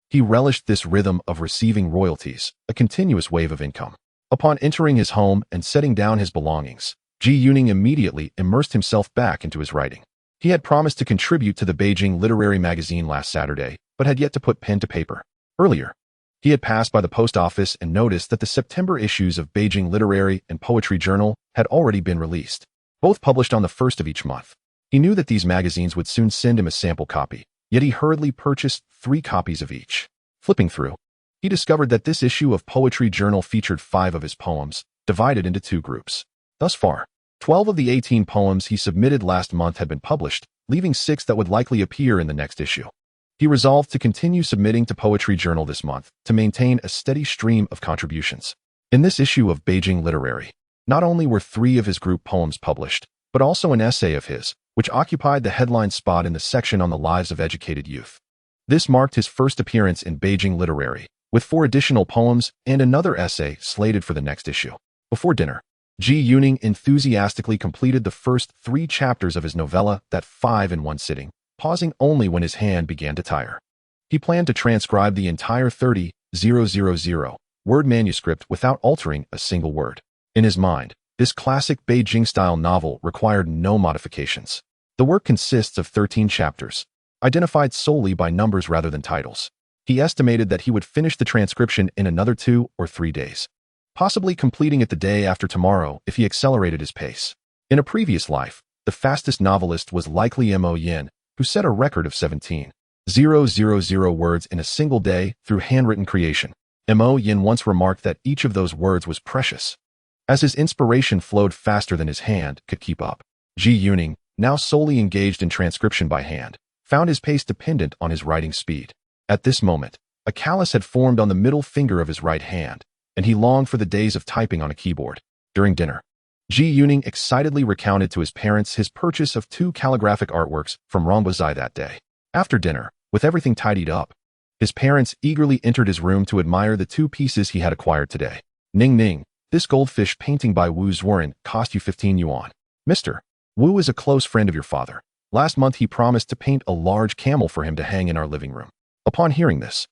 He relished this rhythm of receiving royalties, a continuous wave of income. Upon entering his home and setting down his belongings, Ji Yuning immediately immersed himself back into his writing. He had promised to contribute to the Beijing Literary Magazine last Saturday, but had yet to put pen to paper. Earlier, he had passed by the post office and noticed that the September issues of Beijing Literary and Poetry Journal had already been released, both published on the 1st of each month. He knew that these magazines would soon send him a sample copy, yet he hurriedly purchased 3 copies of each. Flipping through, he discovered that this issue of Poetry Journal featured 5 of his poems, divided into 2 groups. Thus far, 12 of the 18 poems he submitted last month had been published, leaving 6 that would likely appear in the next issue. He resolved to continue submitting to Poetry Journal this month to maintain a steady stream of contributions. In this issue of Beijing Literary, not only were 3 of his group poems published, but also an essay of his, which occupied the headline spot in the section on the lives of educated youth. This marked his first appearance in Beijing Literary, with 4 additional poems and another essay slated for the next issue. Before dinner, Ji Yuning enthusiastically completed the first 3 chapters of his novella That 5 in one sitting, pausing only when his hand began to tire. He planned to transcribe the entire 30,000 word manuscript without altering a single word. In his mind, this classic Beijing-style novel required no modifications. The work consists of 13 chapters, identified solely by numbers rather than titles. He estimated that he would finish the transcription in another 2 or 3 days, possibly completing it the day after tomorrow if he accelerated his pace. In a previous life, the fastest novelist was likely Mo Yin, who set a record of 17,000 words in a single day through handwritten creation. Mo Yin once remarked that each of those words was precious, as his inspiration flowed faster than his hand could keep up. Ji Yuning, now solely engaged in transcription by hand, found his pace dependent on his writing speed. At this moment, a callus had formed on the middle finger of his right hand, and he longed for the days of typing on a keyboard. During dinner, Ji Yuning excitedly recounted to his parents his purchase of 2 calligraphic artworks from Rongbozai that day. After dinner, with everything tidied up, his parents eagerly entered his room to admire the 2 pieces he had acquired today. Ning Ning, this goldfish painting by Wu Zuoren cost you 15 yuan. Mr. Wu is a close friend of your father. Last month he promised to paint a large camel for him to hang in our living room. Upon hearing this,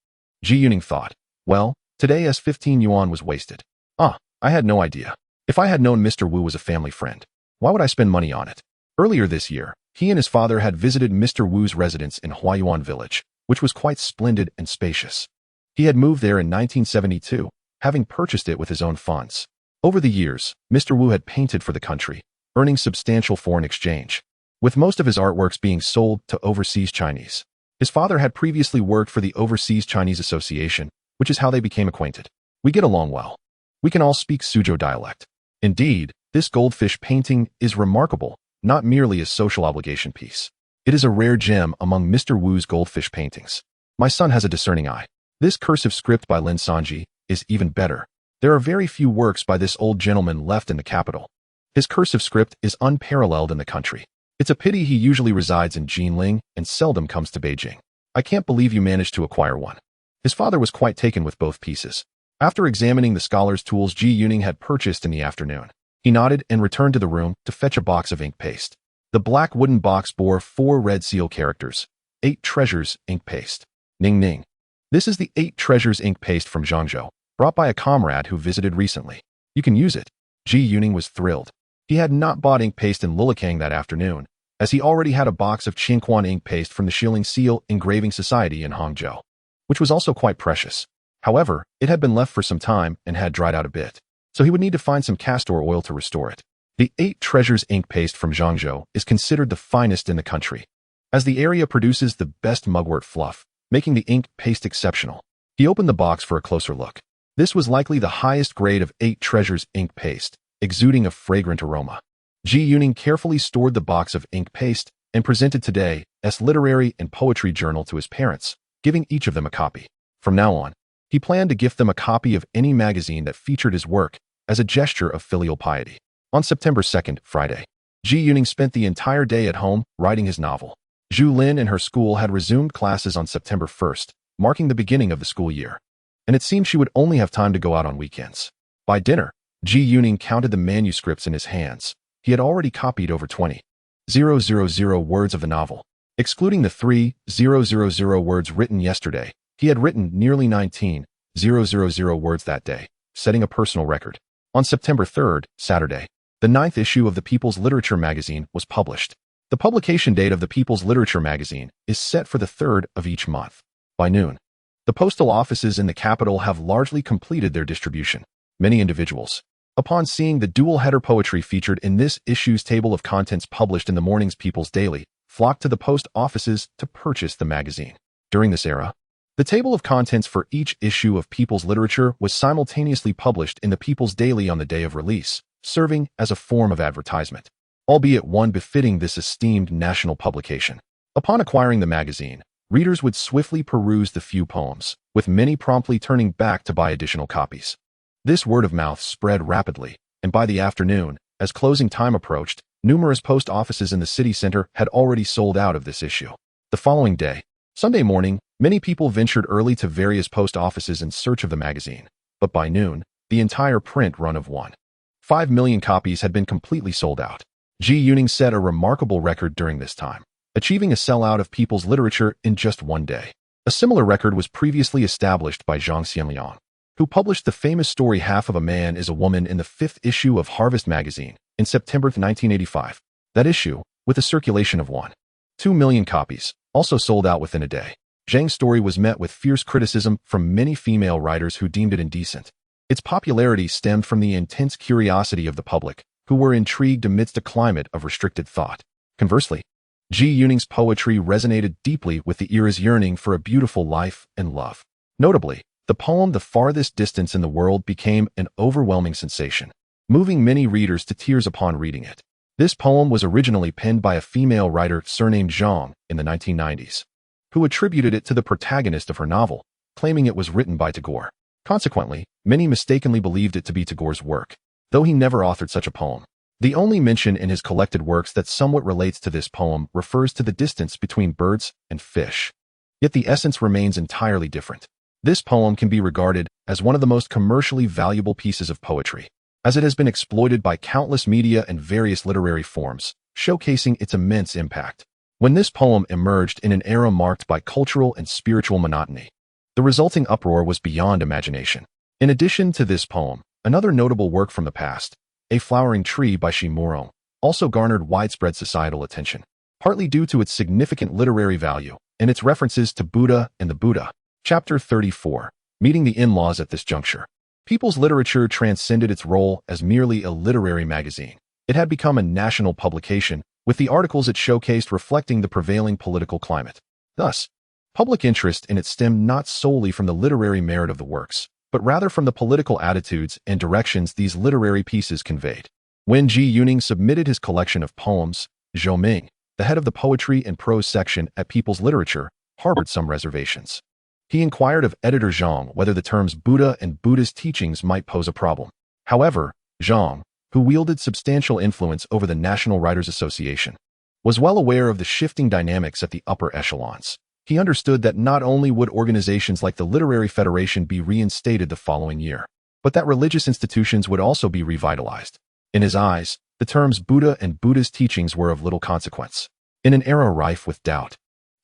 Ji Yuning thought, well, today as 15 yuan was wasted. I had no idea. If I had known Mr. Wu was a family friend, why would I spend money on it? Earlier this year, He and his father had visited Mr. Wu's residence in Huayuan Village, which was quite splendid and spacious. He had moved there in 1972, having purchased it with his own funds. Over the years, Mr. Wu had painted for the country, earning substantial foreign exchange, with most of his artworks being sold to overseas Chinese. His father had previously worked for the Overseas Chinese Association, which is how they became acquainted. We get along well. We can all speak Suzhou dialect. Indeed, this goldfish painting is remarkable, not merely a social obligation piece. It is a rare gem among Mr. Wu's goldfish paintings. My son has a discerning eye. This cursive script by Lin Sanji is even better. There are very few works by this old gentleman left in the capital. His cursive script is unparalleled in the country. It's a pity he usually resides in Jinling and seldom comes to Beijing. I can't believe you managed to acquire one. His father was quite taken with both pieces. After examining the scholar's tools Ji Yuning had purchased in the afternoon, he nodded and returned to the room to fetch a box of ink paste. The black wooden box bore 4 red seal characters, 8 treasures ink paste. Ning Ning. This is the 8 treasures ink paste from Zhangzhou, brought by a comrade who visited recently. You can use it. Ji Yuning was thrilled. He had not bought ink paste in Lilikang that afternoon, as he already had a box of Qingquan ink paste from the Shilling Seal Engraving Society in Hangzhou, which was also quite precious. However, it had been left for some time and had dried out a bit, so he would need to find some castor oil to restore it. The 8 treasures ink paste from Zhangzhou is considered the finest in the country, as the area produces the best mugwort fluff, making the ink paste exceptional. He opened the box for a closer look. This was likely the highest grade of 8 treasures ink paste, exuding a fragrant aroma. Ji Yuning carefully stored the box of ink paste and presented today's literary and poetry journal to his parents, giving each of them a copy. From now on, he planned to gift them a copy of any magazine that featured his work as a gesture of filial piety. On September 2nd, Friday, Ji Yuning spent the entire day at home writing his novel. Zhu Lin and her school had resumed classes on September 1st, marking the beginning of the school year, and it seemed she would only have time to go out on weekends. By dinner, Ji Yuning counted the manuscripts in his hands. He had already copied over 20,000 words of the novel. Excluding the 3,000 words written yesterday, he had written nearly 19,000 words that day, setting a personal record. On September 3rd, Saturday, the 9th issue of the People's Literature magazine was published. The publication date of the People's Literature magazine is set for the 3rd of each month. By noon, the postal offices in the capital have largely completed their distribution. Many individuals, upon seeing the dual-header poetry featured in this issue's table of contents published in the morning's People's Daily, flocked to the post offices to purchase the magazine. During this era, the table of contents for each issue of People's Literature was simultaneously published in the People's Daily on the day of release, serving as a form of advertisement, albeit one befitting this esteemed national publication. Upon acquiring the magazine, readers would swiftly peruse the few poems, with many promptly turning back to buy additional copies. This word of mouth spread rapidly, and by the afternoon, as closing time approached, numerous post offices in the city center had already sold out of this issue. The following day, Sunday morning, many people ventured early to various post offices in search of the magazine, but by noon, the entire print run of 1.5 million copies had been completely sold out. Ji Yuning set a remarkable record during this time, achieving a sellout of People's Literature in just one day. A similar record was previously established by Zhang Xianliang, who published the famous story Half of a Man is a Woman in the 5th issue of Harvest magazine in September 1985. That issue, with a circulation of 1.2 million copies, also sold out within a day. Zhang's story was met with fierce criticism from many female writers who deemed it indecent. Its popularity stemmed from the intense curiosity of the public, who were intrigued amidst a climate of restricted thought. Conversely, Ji Yuning's poetry resonated deeply with the era's yearning for a beautiful life and love. Notably, the poem The Farthest Distance in the World became an overwhelming sensation, moving many readers to tears upon reading it. This poem was originally penned by a female writer surnamed Zhang in the 1990s, who attributed it to the protagonist of her novel, claiming it was written by Tagore. Consequently, many mistakenly believed it to be Tagore's work, though he never authored such a poem. The only mention in his collected works that somewhat relates to this poem refers to the distance between birds and fish. Yet the essence remains entirely different. This poem can be regarded as one of the most commercially valuable pieces of poetry, as it has been exploited by countless media and various literary forms, showcasing its immense impact. When this poem emerged in an era marked by cultural and spiritual monotony, the resulting uproar was beyond imagination. In addition to this poem, another notable work from the past, A Flowering Tree by Shi Murong, also garnered widespread societal attention. partly due to its significant literary value and its references to Buddha and the Buddha. Chapter 34. Meeting the in-laws at this juncture. People's Literature transcended its role as merely a literary magazine. It had become a national publication, with the articles it showcased reflecting the prevailing political climate. Thus, public interest in it stemmed not solely from the literary merit of the works, but rather from the political attitudes and directions these literary pieces conveyed. When Ji Yuning submitted his collection of poems, Zhou Ming, the head of the poetry and prose section at People's Literature, harbored some reservations. He inquired of editor Zhang whether the terms Buddha and Buddhist teachings might pose a problem. However, Zhang, who wielded substantial influence over the National Writers Association, was well aware of the shifting dynamics at the upper echelons. He understood that not only would organizations like the Literary Federation be reinstated the following year, but that religious institutions would also be revitalized. In his eyes, the terms Buddha and Buddhist teachings were of little consequence. In an era rife with doubt,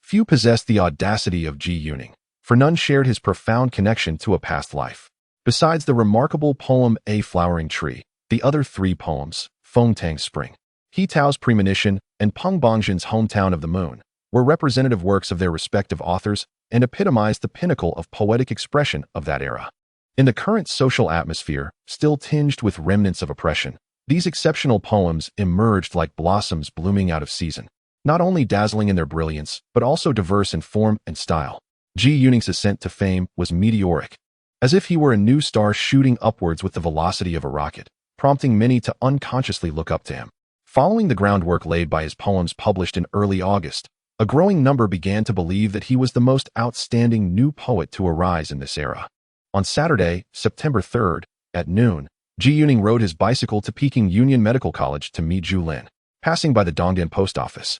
few possessed the audacity of Ji Yuning, for none shared his profound connection to a past life. Besides the remarkable poem A Flowering Tree, the other three poems, Feng Tang's Spring, He Tao's Premonition, and Peng Bongzhen's Hometown of the Moon, were representative works of their respective authors and epitomized the pinnacle of poetic expression of that era. In the current social atmosphere, still tinged with remnants of oppression, these exceptional poems emerged like blossoms blooming out of season, not only dazzling in their brilliance, but also diverse in form and style. Ji Yuning's ascent to fame was meteoric, as if he were a new star shooting upwards with the velocity of a rocket, prompting many to unconsciously look up to him. Following the groundwork laid by his poems published in early August, a growing number began to believe that he was the most outstanding new poet to arise in this era. On Saturday, September 3rd, at noon, Ji Yuning rode his bicycle to Peking Union Medical College to meet Zhu Lin, passing by the Dongdian post office.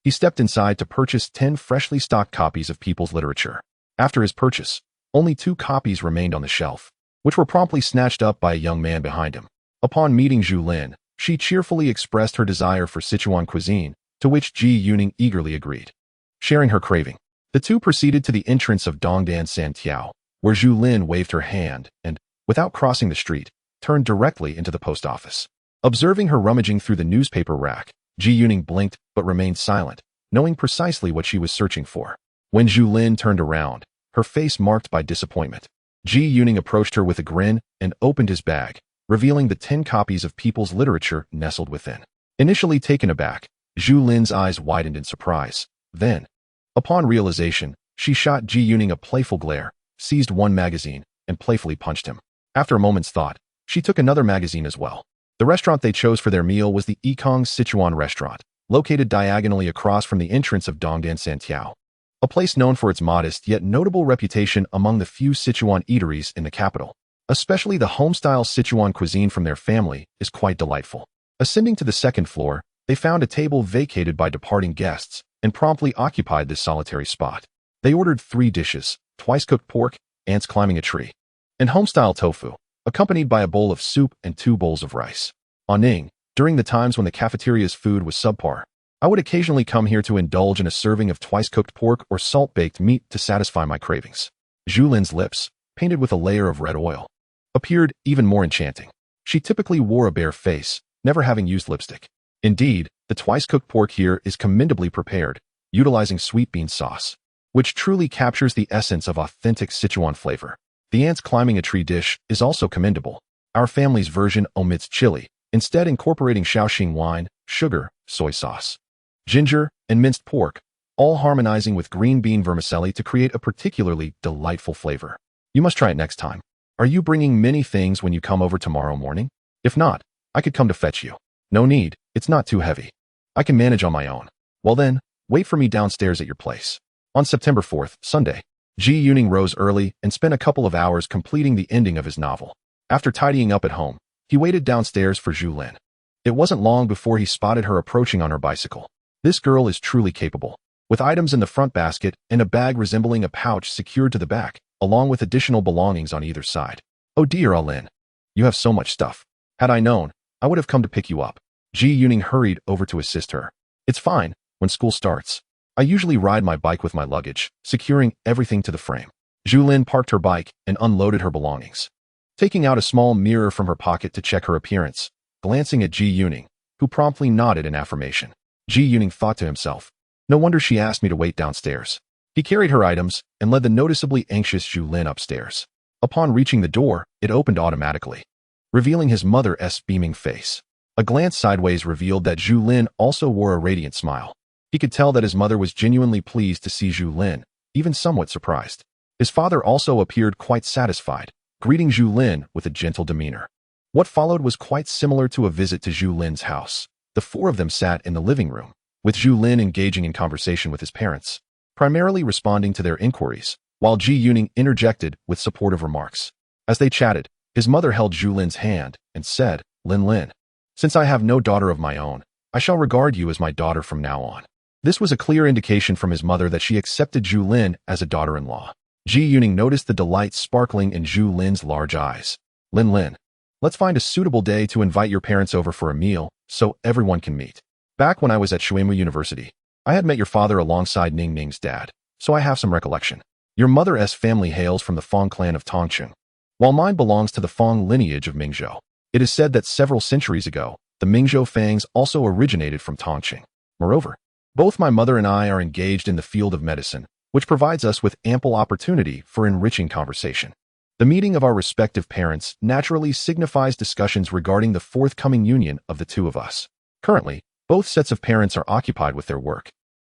He stepped inside to purchase 10 freshly stocked copies of People's Literature. After his purchase, only 2 copies remained on the shelf, which were promptly snatched up by a young man behind him. Upon meeting Zhu Lin, she cheerfully expressed her desire for Sichuan cuisine, to which Ji Yuning eagerly agreed. Sharing her craving, the two proceeded to the entrance of Dongdan Santiao, where Zhu Lin waved her hand and, without crossing the street, turned directly into the post office. Observing her rummaging through the newspaper rack, Ji Yuning blinked but remained silent, knowing precisely what she was searching for. When Zhu Lin turned around, her face marked by disappointment, Ji Yuning approached her with a grin and opened his bag, revealing the 10 copies of People's Literature nestled within. Initially taken aback, Zhu Lin's eyes widened in surprise. Then, upon realization, she shot Ji Yuning a playful glare, seized one magazine, and playfully punched him. After a moment's thought, she took another magazine as well. The restaurant they chose for their meal was the Yikong's Sichuan restaurant, located diagonally across from the entrance of Dongdan Santiao, a place known for its modest yet notable reputation among the few Sichuan eateries in the capital. Especially the home-style Sichuan cuisine from their family is quite delightful. Ascending to the second floor, they found a table vacated by departing guests and promptly occupied this solitary spot. They ordered 3 dishes, twice-cooked pork, ants climbing a tree, and home-style tofu, accompanied by a bowl of soup and 2 bowls of rice. On Ning, during the times when the cafeteria's food was subpar, I would occasionally come here to indulge in a serving of twice-cooked pork or salt-baked meat to satisfy my cravings. Zhu Lin's lips, painted with a layer of red oil, appeared even more enchanting. She typically wore a bare face, never having used lipstick. Indeed, the twice-cooked pork here is commendably prepared, utilizing sweet bean sauce, which truly captures the essence of authentic Sichuan flavor. The ants climbing a tree dish is also commendable. Our family's version omits chili, instead incorporating Shaoxing wine, sugar, soy sauce, ginger, and minced pork, all harmonizing with green bean vermicelli to create a particularly delightful flavor. You must try it next time. Are you bringing many things when you come over tomorrow morning? If not, I could come to fetch you. No need, it's not too heavy. I can manage on my own. Well then, wait for me downstairs at your place. On September 4th, Sunday, Ji Yuning rose early and spent a couple of hours completing the ending of his novel. After tidying up at home, he waited downstairs for Zhu Lin. It wasn't long before he spotted her approaching on her bicycle. This girl is truly capable, with items in the front basket and a bag resembling a pouch secured to the back, along with additional belongings on either side. Oh dear, Lin, you have so much stuff. Had I known, I would have come to pick you up. Ji Yuning hurried over to assist her. It's fine, when school starts. I usually ride my bike with my luggage, securing everything to the frame. Zhu Lin parked her bike and unloaded her belongings, taking out a small mirror from her pocket to check her appearance, glancing at Ji Yuning, who promptly nodded in affirmation. Ji Yuning thought to himself. No wonder she asked me to wait downstairs. He carried her items and led the noticeably anxious Zhu Lin upstairs. Upon reaching the door, it opened automatically, revealing his mother's beaming face. A glance sideways revealed that Zhu Lin also wore a radiant smile. He could tell that his mother was genuinely pleased to see Zhu Lin, even somewhat surprised. His father also appeared quite satisfied, greeting Zhu Lin with a gentle demeanor. What followed was quite similar to a visit to Zhu Lin's house. The four of them sat in the living room, with Zhu Lin engaging in conversation with his parents, primarily responding to their inquiries, while Ji Yuning interjected with supportive remarks. As they chatted, his mother held Zhu Lin's hand and said, Lin, since I have no daughter of my own, I shall regard you as my daughter from now on. This was a clear indication from his mother that she accepted Zhu Lin as a daughter-in-law. Ji Yuning noticed the delight sparkling in Zhu Lin's large eyes. Lin, let's find a suitable day to invite your parents over for a meal so everyone can meet. Back when I was at Shuimu University, I had met your father alongside Ning Ning's dad, so I have some recollection. Your mother's family hails from the Fong clan of Tongqing, while mine belongs to the Fong lineage of Mingzhou. It is said that several centuries ago, the Mingzhou fangs also originated from Tongqing. Moreover, both my mother and I are engaged in the field of medicine, which provides us with ample opportunity for enriching conversation. The meeting of our respective parents naturally signifies discussions regarding the forthcoming union of the two of us. Currently, both sets of parents are occupied with their work,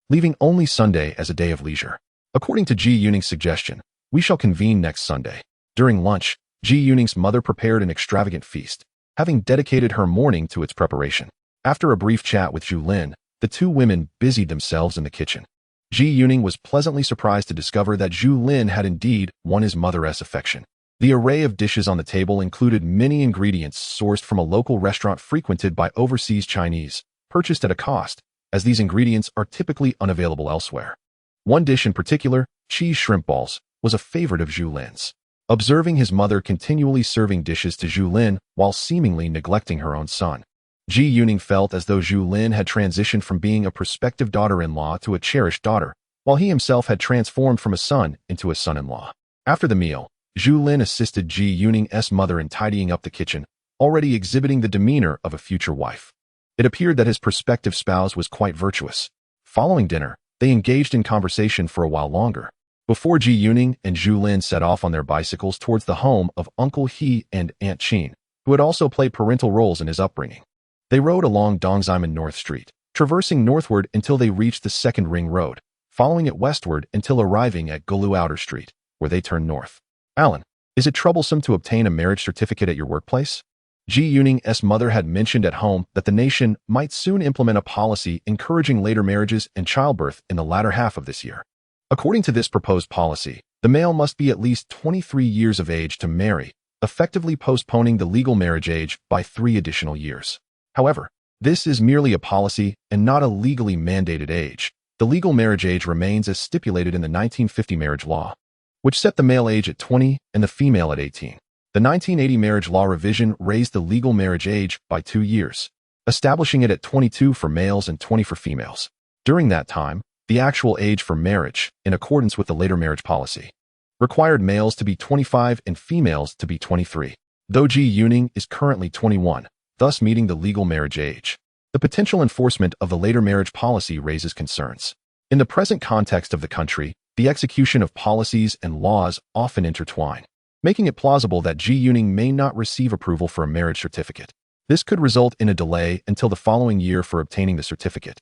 leaving only Sunday as a day of leisure. According to Ji Yuning's suggestion, we shall convene next Sunday. During lunch, Ji Yuning's mother prepared an extravagant feast, having dedicated her morning to its preparation. After a brief chat with Zhu Lin, the two women busied themselves in the kitchen. Ji Yuning was pleasantly surprised to discover that Zhu Lin had indeed won his mother's affection. The array of dishes on the table included many ingredients sourced from a local restaurant frequented by overseas Chinese, purchased at a cost, as these ingredients are typically unavailable elsewhere. One dish in particular, cheese shrimp balls, was a favorite of Zhu Lin's. Observing his mother continually serving dishes to Zhu Lin while seemingly neglecting her own son, Ji Yuning felt as though Zhu Lin had transitioned from being a prospective daughter-in-law to a cherished daughter, while he himself had transformed from a son into a son-in-law. After the meal, Zhu Lin assisted Ji Yuning's mother in tidying up the kitchen, already exhibiting the demeanor of a future wife. It appeared that his prospective spouse was quite virtuous. Following dinner, they engaged in conversation for a while longer, before Ji Yuning and Zhu Lin set off on their bicycles towards the home of Uncle He and Aunt Qin, who had also played parental roles in his upbringing. They rode along Dongzheimen North Street, traversing northward until they reached the second ring road, following it westward until arriving at Gulu Outer Street, where they turned north. Alan, is it troublesome to obtain a marriage certificate at your workplace? Ji Yuning's mother had mentioned at home that the nation might soon implement a policy encouraging later marriages and childbirth in the latter half of this year. According to this proposed policy, the male must be at least 23 years of age to marry, effectively postponing the legal marriage age by 3 additional years. However, this is merely a policy and not a legally mandated age. The legal marriage age remains as stipulated in the 1950 marriage law, which set the male age at 20 and the female at 18. The 1980 marriage law revision raised the legal marriage age by 2 years, establishing it at 22 for males and 20 for females. During that time, the actual age for marriage, in accordance with the later marriage policy, required males to be 25 and females to be 23. Though Ji Yuning is currently 21, thus meeting the legal marriage age, the potential enforcement of the later marriage policy raises concerns. In the present context of the country, the execution of policies and laws often intertwine, making it plausible that Ji Yuning may not receive approval for a marriage certificate. This could result in a delay until the following year for obtaining the certificate.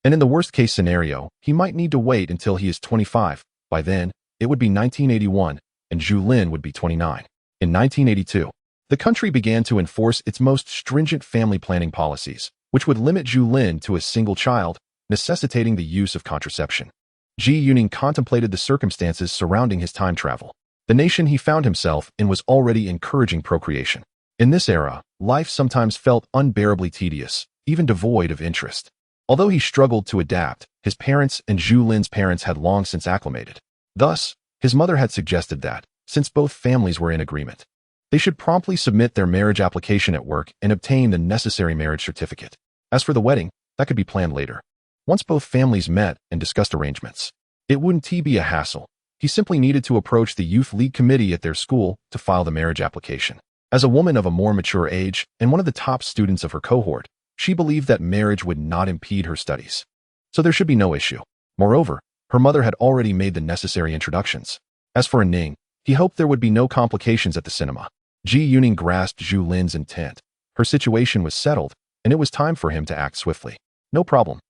And in the worst-case scenario, he might need to wait until he is 25. By then, it would be 1981, and Zhu Lin would be 29. In 1982, the country began to enforce its most stringent family planning policies, which would limit Zhu Lin to a single child, necessitating the use of contraception. Ji Yuning contemplated the circumstances surrounding his time travel. The nation he found himself in was already encouraging procreation. In this era, life sometimes felt unbearably tedious, even devoid of interest. Although he struggled to adapt, his parents and Zhu Lin's parents had long since acclimated. Thus, his mother had suggested that, since both families were in agreement, they should promptly submit their marriage application at work and obtain the necessary marriage certificate. As for the wedding, that could be planned later, once both families met and discussed arrangements. It wouldn't be a hassle. He simply needed to approach the youth league committee at their school to file the marriage application. As a woman of a more mature age and one of the top students of her cohort, She believed that marriage would not impede her studies, so there should be no issue. Moreover, her mother had already made the necessary introductions. As for Ning, he hoped there would be no complications at the cinema. Ji Yuning grasped Zhu Lin's intent. Her situation was settled, and it was time for him to act swiftly. No problem.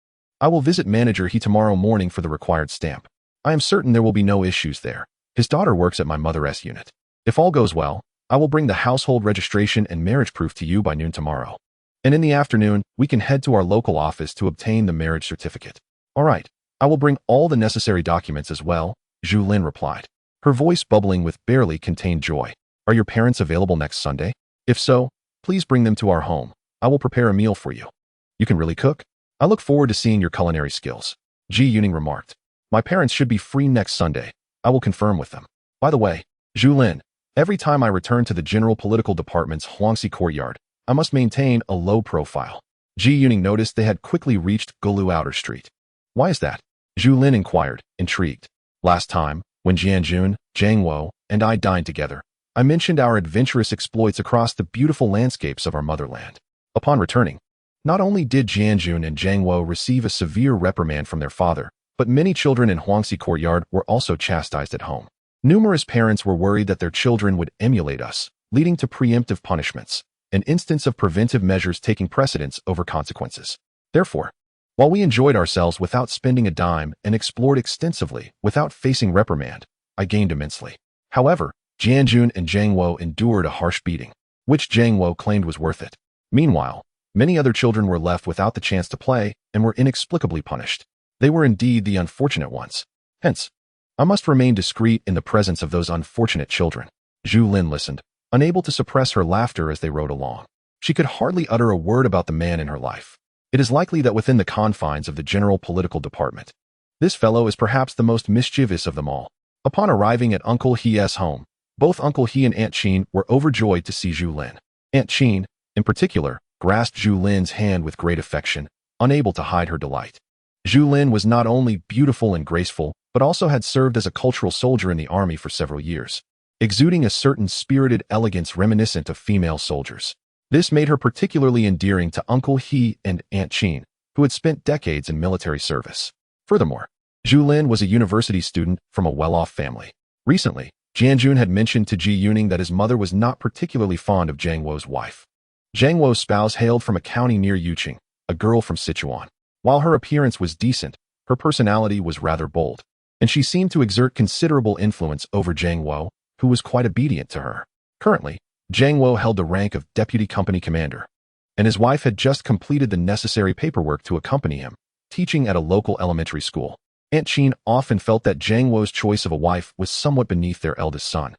I will visit Manager He tomorrow morning for the required stamp. I am certain there will be no issues there. His daughter works at my mother's unit. If all goes well, I will bring the household registration and marriage proof to you by noon tomorrow. And in the afternoon, we can head to our local office to obtain the marriage certificate. All right, I will bring all the necessary documents as well, Zhu Lin replied, her voice bubbling with barely contained joy. Are your parents available next Sunday? If so, please bring them to our home. I will prepare a meal for you. You can really cook? I look forward to seeing your culinary skills, Ji Yuning remarked. My parents should be free next Sunday. I will confirm with them. By the way, Zhu Lin, every time I return to the General Political Department's Huangxi courtyard, I must maintain a low profile. Ji Yuning noticed they had quickly reached Gulu Outer Street. Why is that? Zhu Lin inquired, intrigued. Last time, when Jianjun, Zhang Wo, and I dined together, I mentioned our adventurous exploits across the beautiful landscapes of our motherland. Upon returning, not only did Jianjun and Zhang Wo receive a severe reprimand from their father, but many children in Huangxi courtyard were also chastised at home. Numerous parents were worried that their children would emulate us, leading to preemptive punishments, an instance of preventive measures taking precedence over consequences. Therefore, while we enjoyed ourselves without spending a dime and explored extensively without facing reprimand, I gained immensely. However, Jianjun and Zhang Wo endured a harsh beating, which Zhang Wo claimed was worth it. Meanwhile, many other children were left without the chance to play and were inexplicably punished. They were indeed the unfortunate ones. Hence, I must remain discreet in the presence of those unfortunate children. Zhu Lin listened, unable to suppress her laughter as they rode along. She could hardly utter a word about the man in her life. It is likely that within the confines of the General Political Department, this fellow is perhaps the most mischievous of them all. Upon arriving at Uncle He's home, both Uncle He and Aunt Qin were overjoyed to see Zhu Lin. Aunt Qin, in particular, grasped Zhu Lin's hand with great affection, unable to hide her delight. Zhu Lin was not only beautiful and graceful, but also had served as a cultural soldier in the army for several years, exuding a certain spirited elegance reminiscent of female soldiers. This made her particularly endearing to Uncle He and Aunt Qin, who had spent decades in military service. Furthermore, Zhu Lin was a university student from a well-off family. Recently, Jianjun had mentioned to Ji Yuning that his mother was not particularly fond of Zhang Wo's wife. Zhang Wo's spouse hailed from a county near Yuqing, a girl from Sichuan. While her appearance was decent, her personality was rather bold, and she seemed to exert considerable influence over Zhang Wo, who was quite obedient to her. Currently, Zhang Wo held the rank of deputy company commander, and his wife had just completed the necessary paperwork to accompany him, teaching at a local elementary school. Aunt Qin often felt that Zhang Wo's choice of a wife was somewhat beneath their eldest son.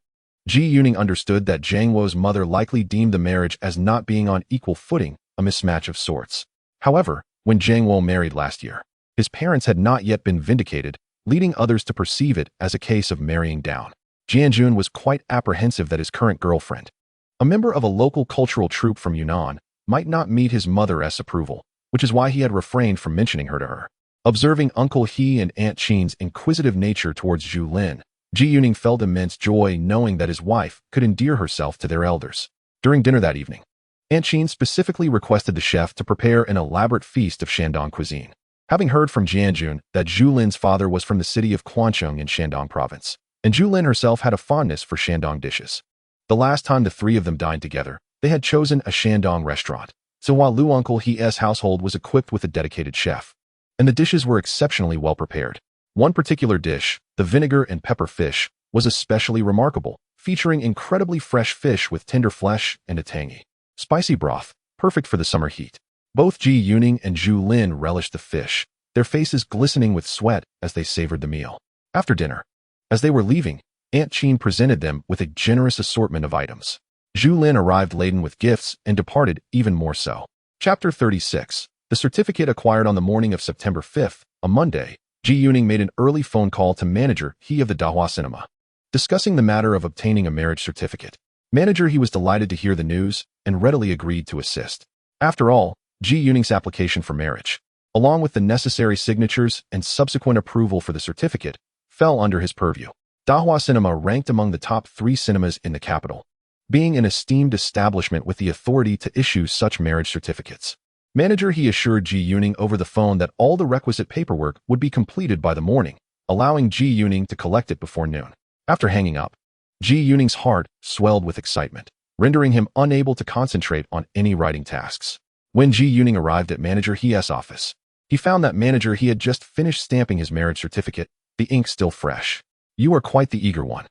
Ji Yuning understood that Zhang Wo's mother likely deemed the marriage as not being on equal footing, a mismatch of sorts. However, when Zhang Wo married last year, his parents had not yet been vindicated, leading others to perceive it as a case of marrying down. Jianjun was quite apprehensive that his current girlfriend, a member of a local cultural troupe from Yunnan, might not meet his mother's approval, which is why he had refrained from mentioning her to her. Observing Uncle He and Aunt Qin's inquisitive nature towards Zhu Lin, Ji Yuning felt immense joy knowing that his wife could endear herself to their elders. During dinner that evening, Aunt Qin specifically requested the chef to prepare an elaborate feast of Shandong cuisine. Having heard from Jianjun that Zhu Lin's father was from the city of Quancheng in Shandong province, and Zhu Lin herself had a fondness for Shandong dishes. The last time the three of them dined together, they had chosen a Shandong restaurant. So while Lu Uncle He's household was equipped with a dedicated chef, and the dishes were exceptionally well prepared, one particular dish, the vinegar and pepper fish, was especially remarkable, featuring incredibly fresh fish with tender flesh and a tangy, spicy broth, perfect for the summer heat. Both Ji Yuning and Zhu Lin relished the fish, their faces glistening with sweat as they savored the meal. After dinner, as they were leaving, Aunt Qin presented them with a generous assortment of items. Zhu Lin arrived laden with gifts and departed even more so. Chapter 36. The certificate acquired on the morning of September 5th, a Monday, Ji Yuning made an early phone call to Manager He of the Dahua Cinema, discussing the matter of obtaining a marriage certificate. Manager He was delighted to hear the news and readily agreed to assist. After all, Ji Yuning's application for marriage, along with the necessary signatures and subsequent approval for the certificate, fell under his purview. Dahua Cinema ranked among the top 3 cinemas in the capital, being an esteemed establishment with the authority to issue such marriage certificates. Manager He assured Ji Yuning over the phone that all the requisite paperwork would be completed by the morning, allowing Ji Yuning to collect it before noon. After hanging up, Ji Yuning's heart swelled with excitement, rendering him unable to concentrate on any writing tasks. When Ji Yuning arrived at Manager He's office, he found that Manager He had just finished stamping his marriage certificate, the ink still fresh. "You are quite the eager one.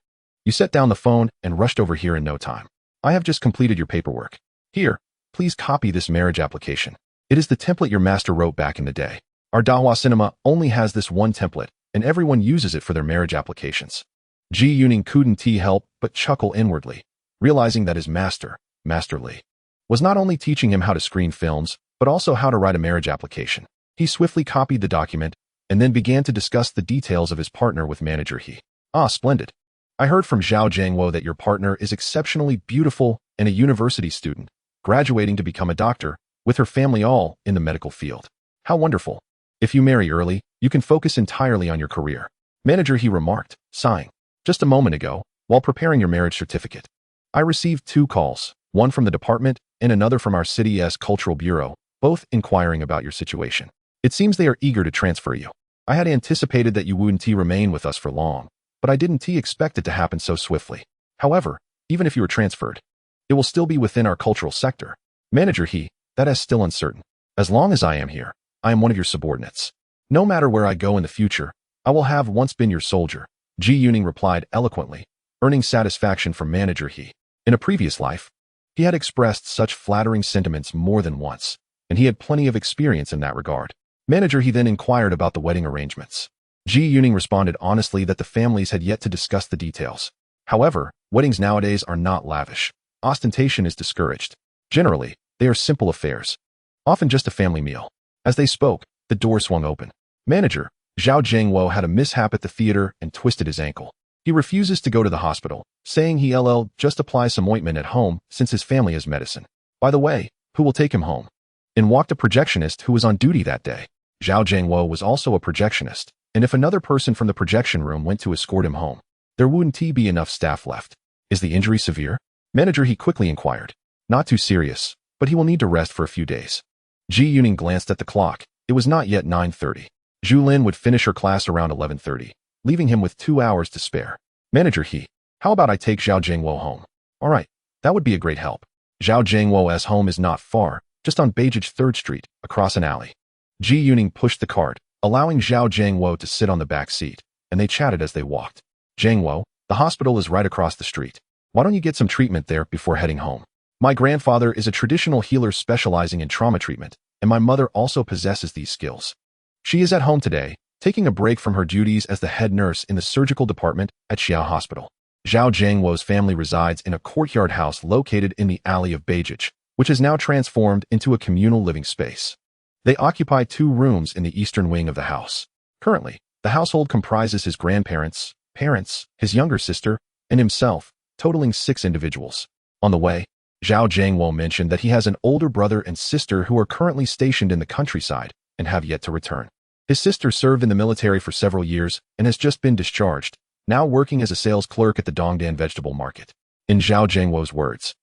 You set down the phone and rushed over here in no time. I have just completed your paperwork. Here, please copy this marriage application. It is the template your master wrote back in the day. Our Dahua cinema only has this one template, and everyone uses it for their marriage applications." Ji Yuning couldn't help but chuckle inwardly, realizing that his master, Master Li, was not only teaching him how to screen films, but also how to write a marriage application. He swiftly copied the document and then began to discuss the details of his partner with Manager He. "Ah, splendid. I heard from Zhao Jiangwo that your partner is exceptionally beautiful and a university student, graduating to become a doctor, with her family all in the medical field. How wonderful. If you marry early, you can focus entirely on your career," Manager He remarked, sighing. "Just a moment ago, while preparing your marriage certificate, I received 2 calls, one from the department and another from our city's cultural bureau, both inquiring about your situation. It seems they are eager to transfer you. I had anticipated that you wouldn't remain with us for long, but I didn't expect it to happen so swiftly. However, even if you are transferred, it will still be within our cultural sector. Manager He, that is still uncertain. As long as I am here, I am one of your subordinates. No matter where I go in the future, I will have once been your soldier," Ji Yuning replied eloquently, earning satisfaction from Manager He. In a previous life, he had expressed such flattering sentiments more than once, and he had plenty of experience in that regard. Manager He then inquired about the wedding arrangements. Ji Yuning responded honestly that the families had yet to discuss the details. However, weddings nowadays are not lavish. Ostentation is discouraged. Generally, they are simple affairs, often just a family meal. As they spoke, the door swung open. Manager Zhao Jiangwo had a mishap at the theater and twisted his ankle. He refuses to go to the hospital, saying he'll just apply some ointment at home since his family has medicine. By the way, who will take him home? In walked a projectionist who was on duty that day. Zhao Jiangwo was also a projectionist, and if another person from the projection room went to escort him home, there wouldn't be enough staff left. "Is the injury severe?" Manager He quickly inquired. "Not too serious, but he will need to rest for a few days." Ji Yuning glanced at the clock. It was not yet 9:30. Zhu Lin would finish her class around 11:30, leaving him with 2 hours to spare. "Manager He, how about I take Zhao Jiangwo home?" "All right, that would be a great help. Zhao Jiangwo's home is not far, just on Beijing 3rd Street, across an alley." Ji Yuning pushed the cart, allowing Zhao Jiangwo to sit on the back seat, and they chatted as they walked. "Jiangwo, the hospital is right across the street. Why don't you get some treatment there before heading home? My grandfather is a traditional healer specializing in trauma treatment, and my mother also possesses these skills. She is at home today, taking a break from her duties as the head nurse in the surgical department at Xiao Hospital." Zhao Jiangwo's family resides in a courtyard house located in the alley of Beijing, which has now transformed into a communal living space. They occupy 2 rooms in the eastern wing of the house. Currently, the household comprises his grandparents, parents, his younger sister, and himself, totaling 6 individuals. On the way, Zhao Jiangwo mentioned that he has an older brother and sister who are currently stationed in the countryside and have yet to return. His sister served in the military for several years and has just been discharged, now working as a sales clerk at the Dongdan vegetable market. In Zhao Jiangwo's words,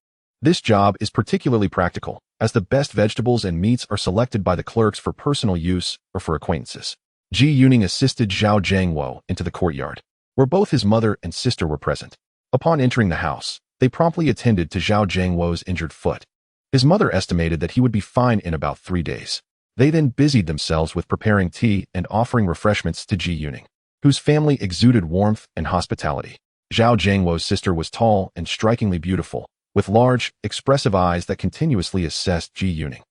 "This job is particularly practical, as the best vegetables and meats are selected by the clerks for personal use or for acquaintances." Ji Yuning assisted Zhao Jiangwo into the courtyard, where both his mother and sister were present. Upon entering the house, they promptly attended to Zhao Jiangwo's injured foot. His mother estimated that he would be fine in about 3 days. They then busied themselves with preparing tea and offering refreshments to Ji Yuning, whose family exuded warmth and hospitality. Zhao Jiangwo's sister was tall and strikingly beautiful, with large, expressive eyes that continuously assessed Ji Yuning.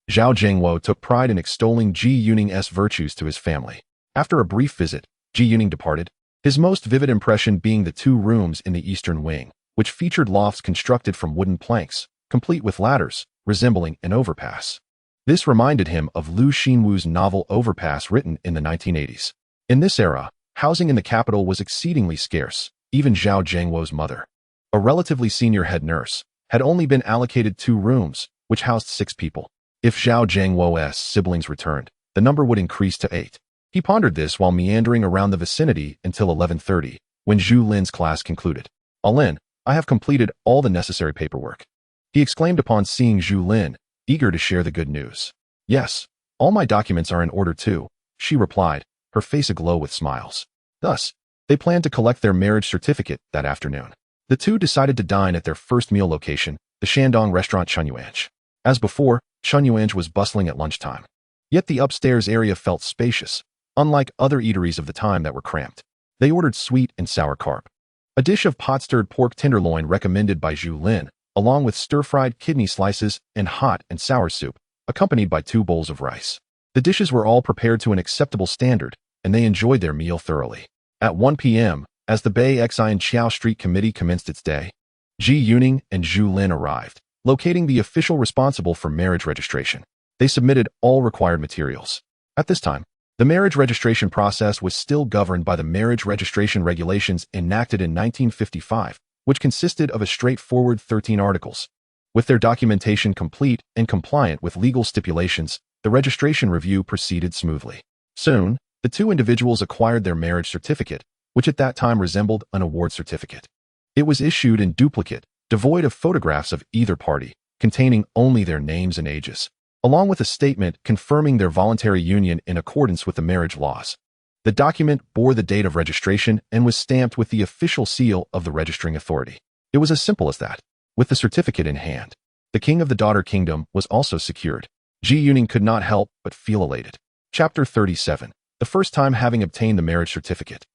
Zhao Jiangwo took pride in extolling Ji Yuning's virtues to his family. After a brief visit, Ji Yuning departed, his most vivid impression being the 2 rooms in the eastern wing, which featured lofts constructed from wooden planks, complete with ladders, resembling an overpass. This reminded him of Liu Xinwu's novel Overpass written in the 1980s. In this era, housing in the capital was exceedingly scarce. Even Zhao Jiangwo's mother, a relatively senior head nurse, had only been allocated 2 rooms, which housed 6 people. If Zhao Jiangwo's siblings returned, the number would increase to 8. He pondered this while meandering around the vicinity until 11:30, when Zhu Lin's class concluded. "All in, I have completed all the necessary paperwork," he exclaimed upon seeing Zhu Lin, eager to share the good news. Yes, all my documents are in order too, she replied, her face aglow with smiles. Thus, they planned to collect their marriage certificate that afternoon. The two decided to dine at their first meal location, the Shandong restaurant Chunyuanj. As before, Chunyuanj was bustling at lunchtime. Yet the upstairs area felt spacious, unlike other eateries of the time that were cramped. They ordered sweet and sour carp, a dish of pot-stirred pork tenderloin recommended by Zhu Lin, along with stir-fried kidney slices and hot and sour soup, accompanied by 2 bowls of rice. The dishes were all prepared to an acceptable standard, and they enjoyed their meal thoroughly. At 1 p.m., as the Bay Xi and Qiao Street Committee commenced its day, Ji Yuning and Zhu Lin arrived, locating the official responsible for marriage registration. They submitted all required materials. At this time, the marriage registration process was still governed by the marriage registration regulations enacted in 1955, which consisted of a straightforward 13 articles. With their documentation complete and compliant with legal stipulations, the registration review proceeded smoothly. Soon, the two individuals acquired their marriage certificate, which at that time resembled an award certificate. It was issued in duplicate, devoid of photographs of either party, containing only their names and ages, along with a statement confirming their voluntary union in accordance with the marriage laws. The document bore the date of registration and was stamped with the official seal of the registering authority. It was as simple as that. With the certificate in hand, the king of the daughter kingdom was also secured. Ji Yuning could not help but feel elated. Chapter 37. The first time having obtained the marriage certificate.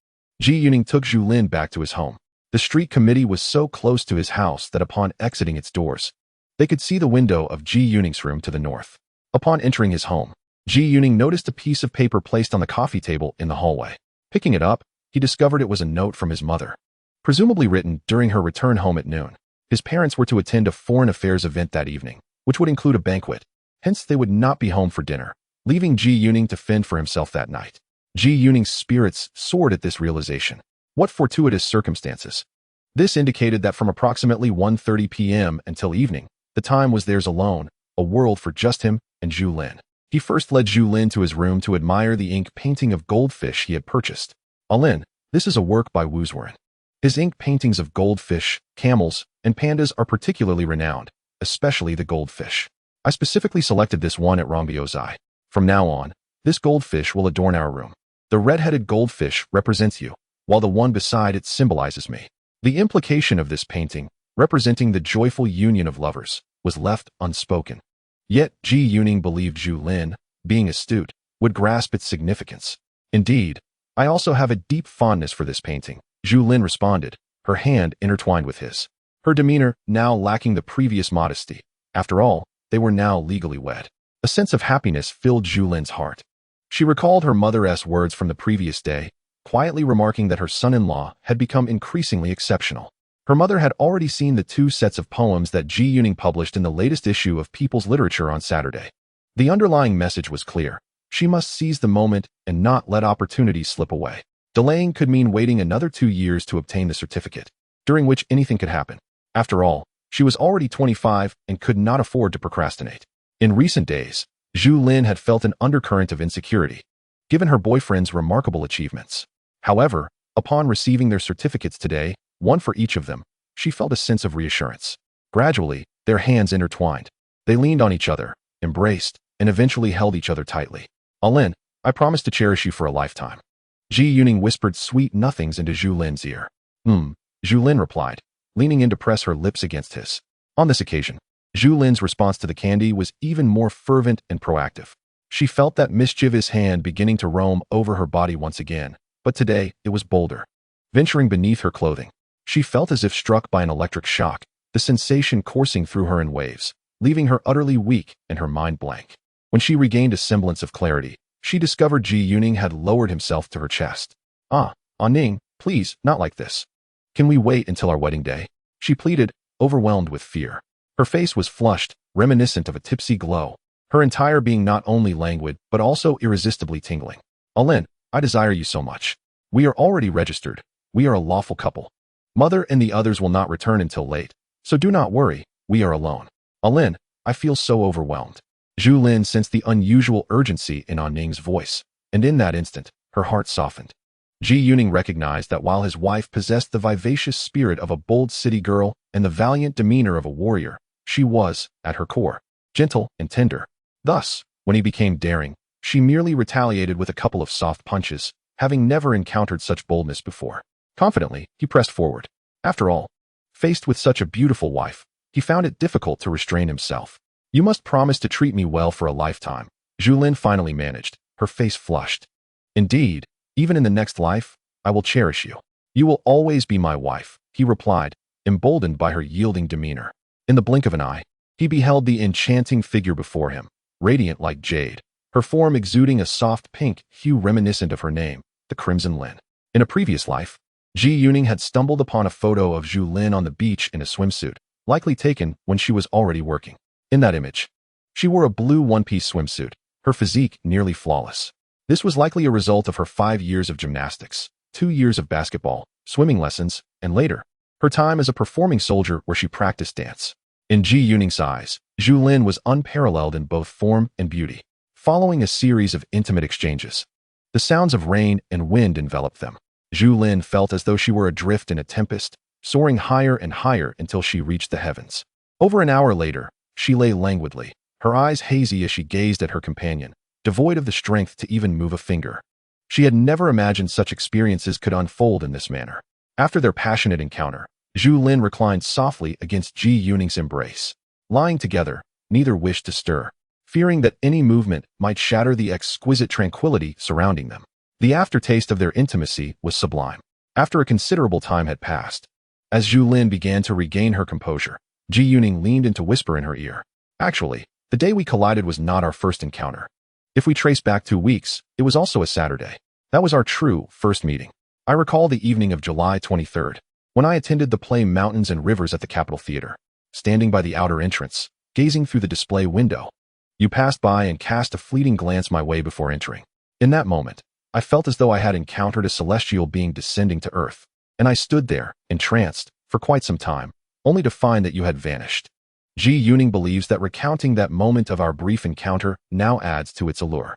Ji Yuning took Zhu Lin back to his home. The street committee was so close to his house that upon exiting its doors, they could see the window of Ji Yuning's room to the north. Upon entering his home, Ji Yuning noticed a piece of paper placed on the coffee table in the hallway. Picking it up, he discovered it was a note from his mother, presumably written during her return home at noon. His parents were to attend a foreign affairs event that evening, which would include a banquet. Hence, they would not be home for dinner, leaving Ji Yuning to fend for himself that night. Ji Yuning's spirits soared at this realization. What fortuitous circumstances! This indicated that from approximately 1:30 p.m. until evening, the time was theirs alone, a world for just him and Zhu Lin. He first led Zhu Lin to his room to admire the ink painting of goldfish he had purchased. Lin, this is a work by Wuzwaran. His ink paintings of goldfish, camels, and pandas are particularly renowned, especially the goldfish. I specifically selected this one at Rongbiozai. From now on, this goldfish will adorn our room. The red-headed goldfish represents you, while the one beside it symbolizes me. The implication of this painting, representing the joyful union of lovers, was left unspoken. Yet Ji Yuning believed Zhu Lin, being astute, would grasp its significance. Indeed, I also have a deep fondness for this painting, Zhu Lin responded, her hand intertwined with his. Her demeanor now lacking the previous modesty. After all, they were now legally wed. A sense of happiness filled Zhu Lin's heart. She recalled her mother's words from the previous day, quietly remarking that her son-in-law had become increasingly exceptional. Her mother had already seen the 2 sets of poems that Ji Yuning published in the latest issue of People's Literature on Saturday. The underlying message was clear. She must seize the moment and not let opportunities slip away. Delaying could mean waiting another 2 years to obtain the certificate, during which anything could happen. After all, she was already 25 and could not afford to procrastinate. In recent days, Zhu Lin had felt an undercurrent of insecurity, given her boyfriend's remarkable achievements. However, upon receiving their certificates today, one for each of them, she felt a sense of reassurance. Gradually, their hands intertwined. They leaned on each other, embraced, and eventually held each other tightly. Lin, I promise to cherish you for a lifetime. Ji Yuning whispered sweet nothings into Zhu Lin's ear. Zhu Lin replied, leaning in to press her lips against his. On this occasion, Zhu Lin's response to the candy was even more fervent and proactive. She felt that mischievous hand beginning to roam over her body once again, but today it was bolder. Venturing beneath her clothing, she felt as if struck by an electric shock, the sensation coursing through her in waves, leaving her utterly weak and her mind blank. When she regained a semblance of clarity, she discovered Ji Yuning had lowered himself to her chest. Ning, please, not like this. Can we wait until our wedding day? She pleaded, overwhelmed with fear. Her face was flushed, reminiscent of a tipsy glow, her entire being not only languid but also irresistibly tingling. Lin, I desire you so much. We are already registered. We are a lawful couple. Mother and the others will not return until late, so do not worry, we are alone. Lin, I feel so overwhelmed. Zhu Lin sensed the unusual urgency in Ning's voice, and in that instant, her heart softened. Ji Yuning recognized that while his wife possessed the vivacious spirit of a bold city girl and the valiant demeanor of a warrior, she was, at her core, gentle and tender. Thus, When he became daring, she merely retaliated with a couple of soft punches, having never encountered such boldness before. Confidently, he pressed forward. After all, faced with such a beautiful wife, he found it difficult to restrain himself. You must promise to treat me well for a lifetime, Zhu Lin finally managed, her face flushed. Indeed, even in the next life, I will cherish you. You will always be my wife, he replied, emboldened by her yielding demeanor. In the blink of an eye, he beheld the enchanting figure before him, radiant like jade, her form exuding a soft pink hue reminiscent of her name, the Crimson Lin. In a previous life, Ji Yuning had stumbled upon a photo of Zhu Lin on the beach in a swimsuit, likely taken when she was already working. In that image, she wore a blue one-piece swimsuit, her physique nearly flawless. This was likely a result of her 5 years of gymnastics, 2 years of basketball, swimming lessons, and later, her time as a performing soldier where she practiced dance. In Ji Yuning's eyes, Zhu Lin was unparalleled in both form and beauty. Following a series of intimate exchanges, the sounds of rain and wind enveloped them. Zhu Lin felt as though she were adrift in a tempest, soaring higher and higher until she reached the heavens. Over an hour later, she lay languidly, her eyes hazy as she gazed at her companion, devoid of the strength to even move a finger. She had never imagined such experiences could unfold in this manner. After their passionate encounter, Zhu Lin reclined softly against Ji Yuning's embrace. Lying together, neither wished to stir, fearing that any movement might shatter the exquisite tranquility surrounding them. The aftertaste of their intimacy was sublime. After a considerable time had passed, as Zhu Lin began to regain her composure, Ji Yuning leaned in to whisper in her ear. Actually, the day we collided was not our first encounter. If we trace back 2 weeks, it was also a Saturday. That was our true first meeting. I recall the evening of July 23rd, when I attended the play Mountains and Rivers at the Capitol Theater. Standing by the outer entrance, gazing through the display window, you passed by and cast a fleeting glance my way before entering. In that moment, I felt as though I had encountered a celestial being descending to earth, and I stood there, entranced, for quite some time, only to find that you had vanished. Ji Yuning believes that recounting that moment of our brief encounter now adds to its allure.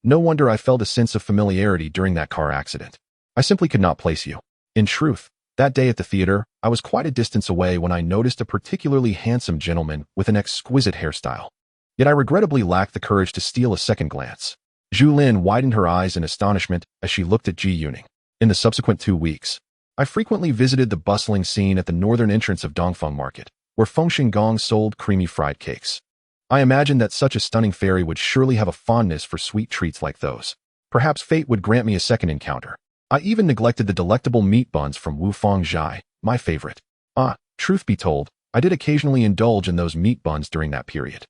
No wonder I felt a sense of familiarity during that car accident. I simply could not place you. In truth, that day at the theater, I was quite a distance away when I noticed a particularly handsome gentleman with an exquisite hairstyle. Yet I regrettably lacked the courage to steal a second glance. Zhu Lin widened her eyes in astonishment as she looked at Ji Yuning. In the subsequent 2 weeks, I frequently visited the bustling scene at the northern entrance of Dongfeng Market, where Fengxing Gong sold creamy fried cakes. I imagined that such a stunning fairy would surely have a fondness for sweet treats like those. Perhaps fate would grant me a second encounter. I even neglected the delectable meat buns from Wufang Zhai, my favorite. Truth be told, I did occasionally indulge in those meat buns during that period.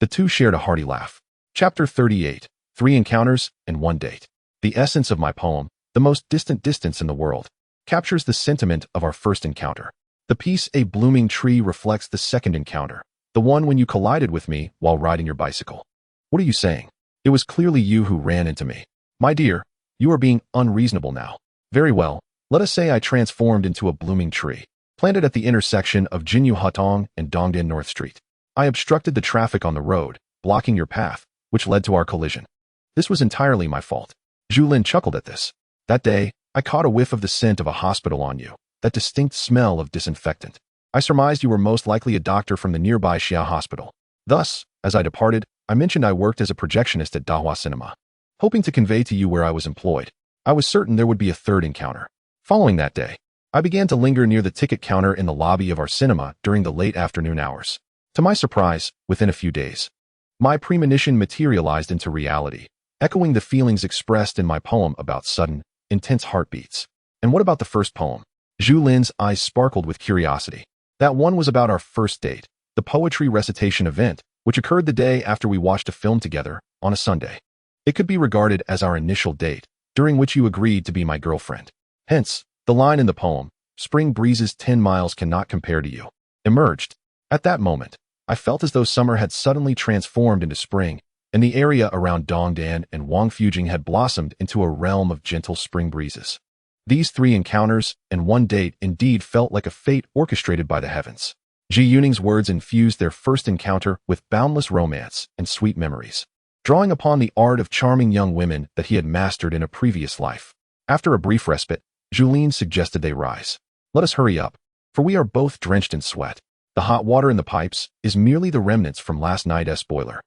The two shared a hearty laugh. Chapter 38. 3 Encounters and 1 Date. The essence of my poem, The Most Distant Distance in the World, captures the sentiment of our first encounter. The piece A Blooming Tree reflects the second encounter, the one when you collided with me while riding your bicycle. What are you saying? It was clearly you who ran into me. My dear, you are being unreasonable now. Very well, let us say I transformed into a blooming tree, planted at the intersection of Jinyu Hatong and Dongdian North Street. I obstructed the traffic on the road, blocking your path, which led to our collision. This was entirely my fault. Zhu Lin chuckled at this. That day, I caught a whiff of the scent of a hospital on you, that distinct smell of disinfectant. I surmised you were most likely a doctor from the nearby Xia Hospital. Thus, as I departed, I mentioned I worked as a projectionist at Dahua Cinema. Hoping to convey to you where I was employed, I was certain there would be a third encounter. Following that day, I began to linger near the ticket counter in the lobby of our cinema during the late afternoon hours. To my surprise, within a few days, my premonition materialized into reality, echoing the feelings expressed in my poem about sudden, intense heartbeats. And what about the first poem? Zhu Lin's eyes sparkled with curiosity. That one was about our first date, the poetry recitation event, which occurred the day after we watched a film together, on a Sunday. It could be regarded as our initial date, during which you agreed to be my girlfriend. Hence, the line in the poem, "Spring breezes 10 miles cannot compare to you," emerged. At that moment, I felt as though summer had suddenly transformed into spring, and the area around Dongdan and Wangfujing had blossomed into a realm of gentle spring breezes. These 3 encounters and 1 date indeed felt like a fate orchestrated by the heavens. Ji Yuning's words infused their first encounter with boundless romance and sweet memories, drawing upon the art of charming young women that he had mastered in a previous life. After a brief respite, Zhu Lin suggested they rise. Let us hurry up, for we are both drenched in sweat. The hot water in the pipes is merely the remnants from last night's boiler.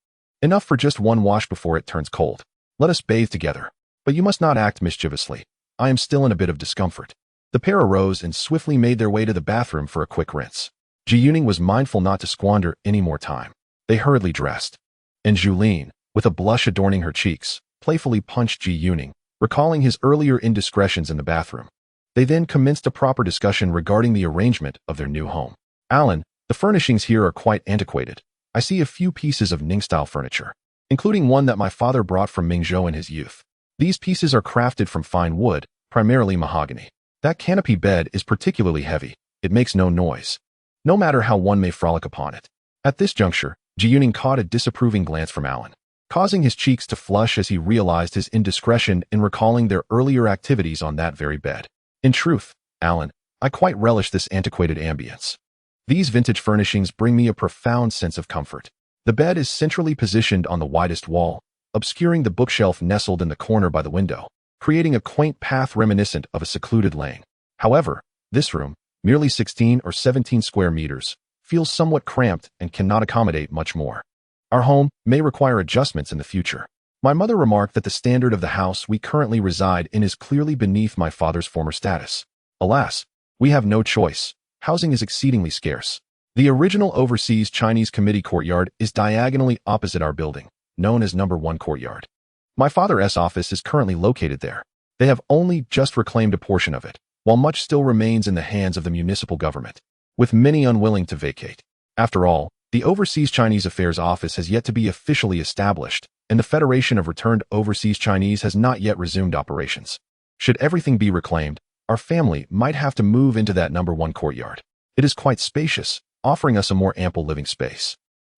Enough for just one wash before it turns cold. Let us bathe together. But you must not act mischievously. I am still in a bit of discomfort. The pair arose and swiftly made their way to the bathroom for a quick rinse. Zhu Yuning was mindful not to squander any more time. They hurriedly dressed. And Zhu Lin, with a blush adorning her cheeks, playfully punched Zhu Yuning, recalling his earlier indiscretions in the bathroom. They then commenced a proper discussion regarding the arrangement of their new home. Alan, the furnishings here are quite antiquated. I see a few pieces of Ning-style furniture, including one that my father brought from Mingzhou in his youth. These pieces are crafted from fine wood, primarily mahogany. That canopy bed is particularly heavy. It makes no noise, no matter how one may frolic upon it. At this juncture, Zhu Yuning caught a disapproving glance from Alan, causing his cheeks to flush as he realized his indiscretion in recalling their earlier activities on that very bed. In truth, Alan, I quite relish this antiquated ambience. These vintage furnishings bring me a profound sense of comfort. The bed is centrally positioned on the widest wall, obscuring the bookshelf nestled in the corner by the window, creating a quaint path reminiscent of a secluded lane. However, this room, merely 16 or 17 square meters, feels somewhat cramped and cannot accommodate much more. Our home may require adjustments in the future. My mother remarked that the standard of the house we currently reside in is clearly beneath my father's former status. Alas, we have no choice. Housing is exceedingly scarce. The original Overseas Chinese Committee courtyard is diagonally opposite our building, known as Number 1 Courtyard. My father's office is currently located there. They have only just reclaimed a portion of it, while much still remains in the hands of the municipal government, with many unwilling to vacate. After all, the Overseas Chinese Affairs Office has yet to be officially established, and the Federation of Returned Overseas Chinese has not yet resumed operations. Should everything be reclaimed, our family might have to move into that Number 1 Courtyard. It is quite spacious, offering us a more ample living space.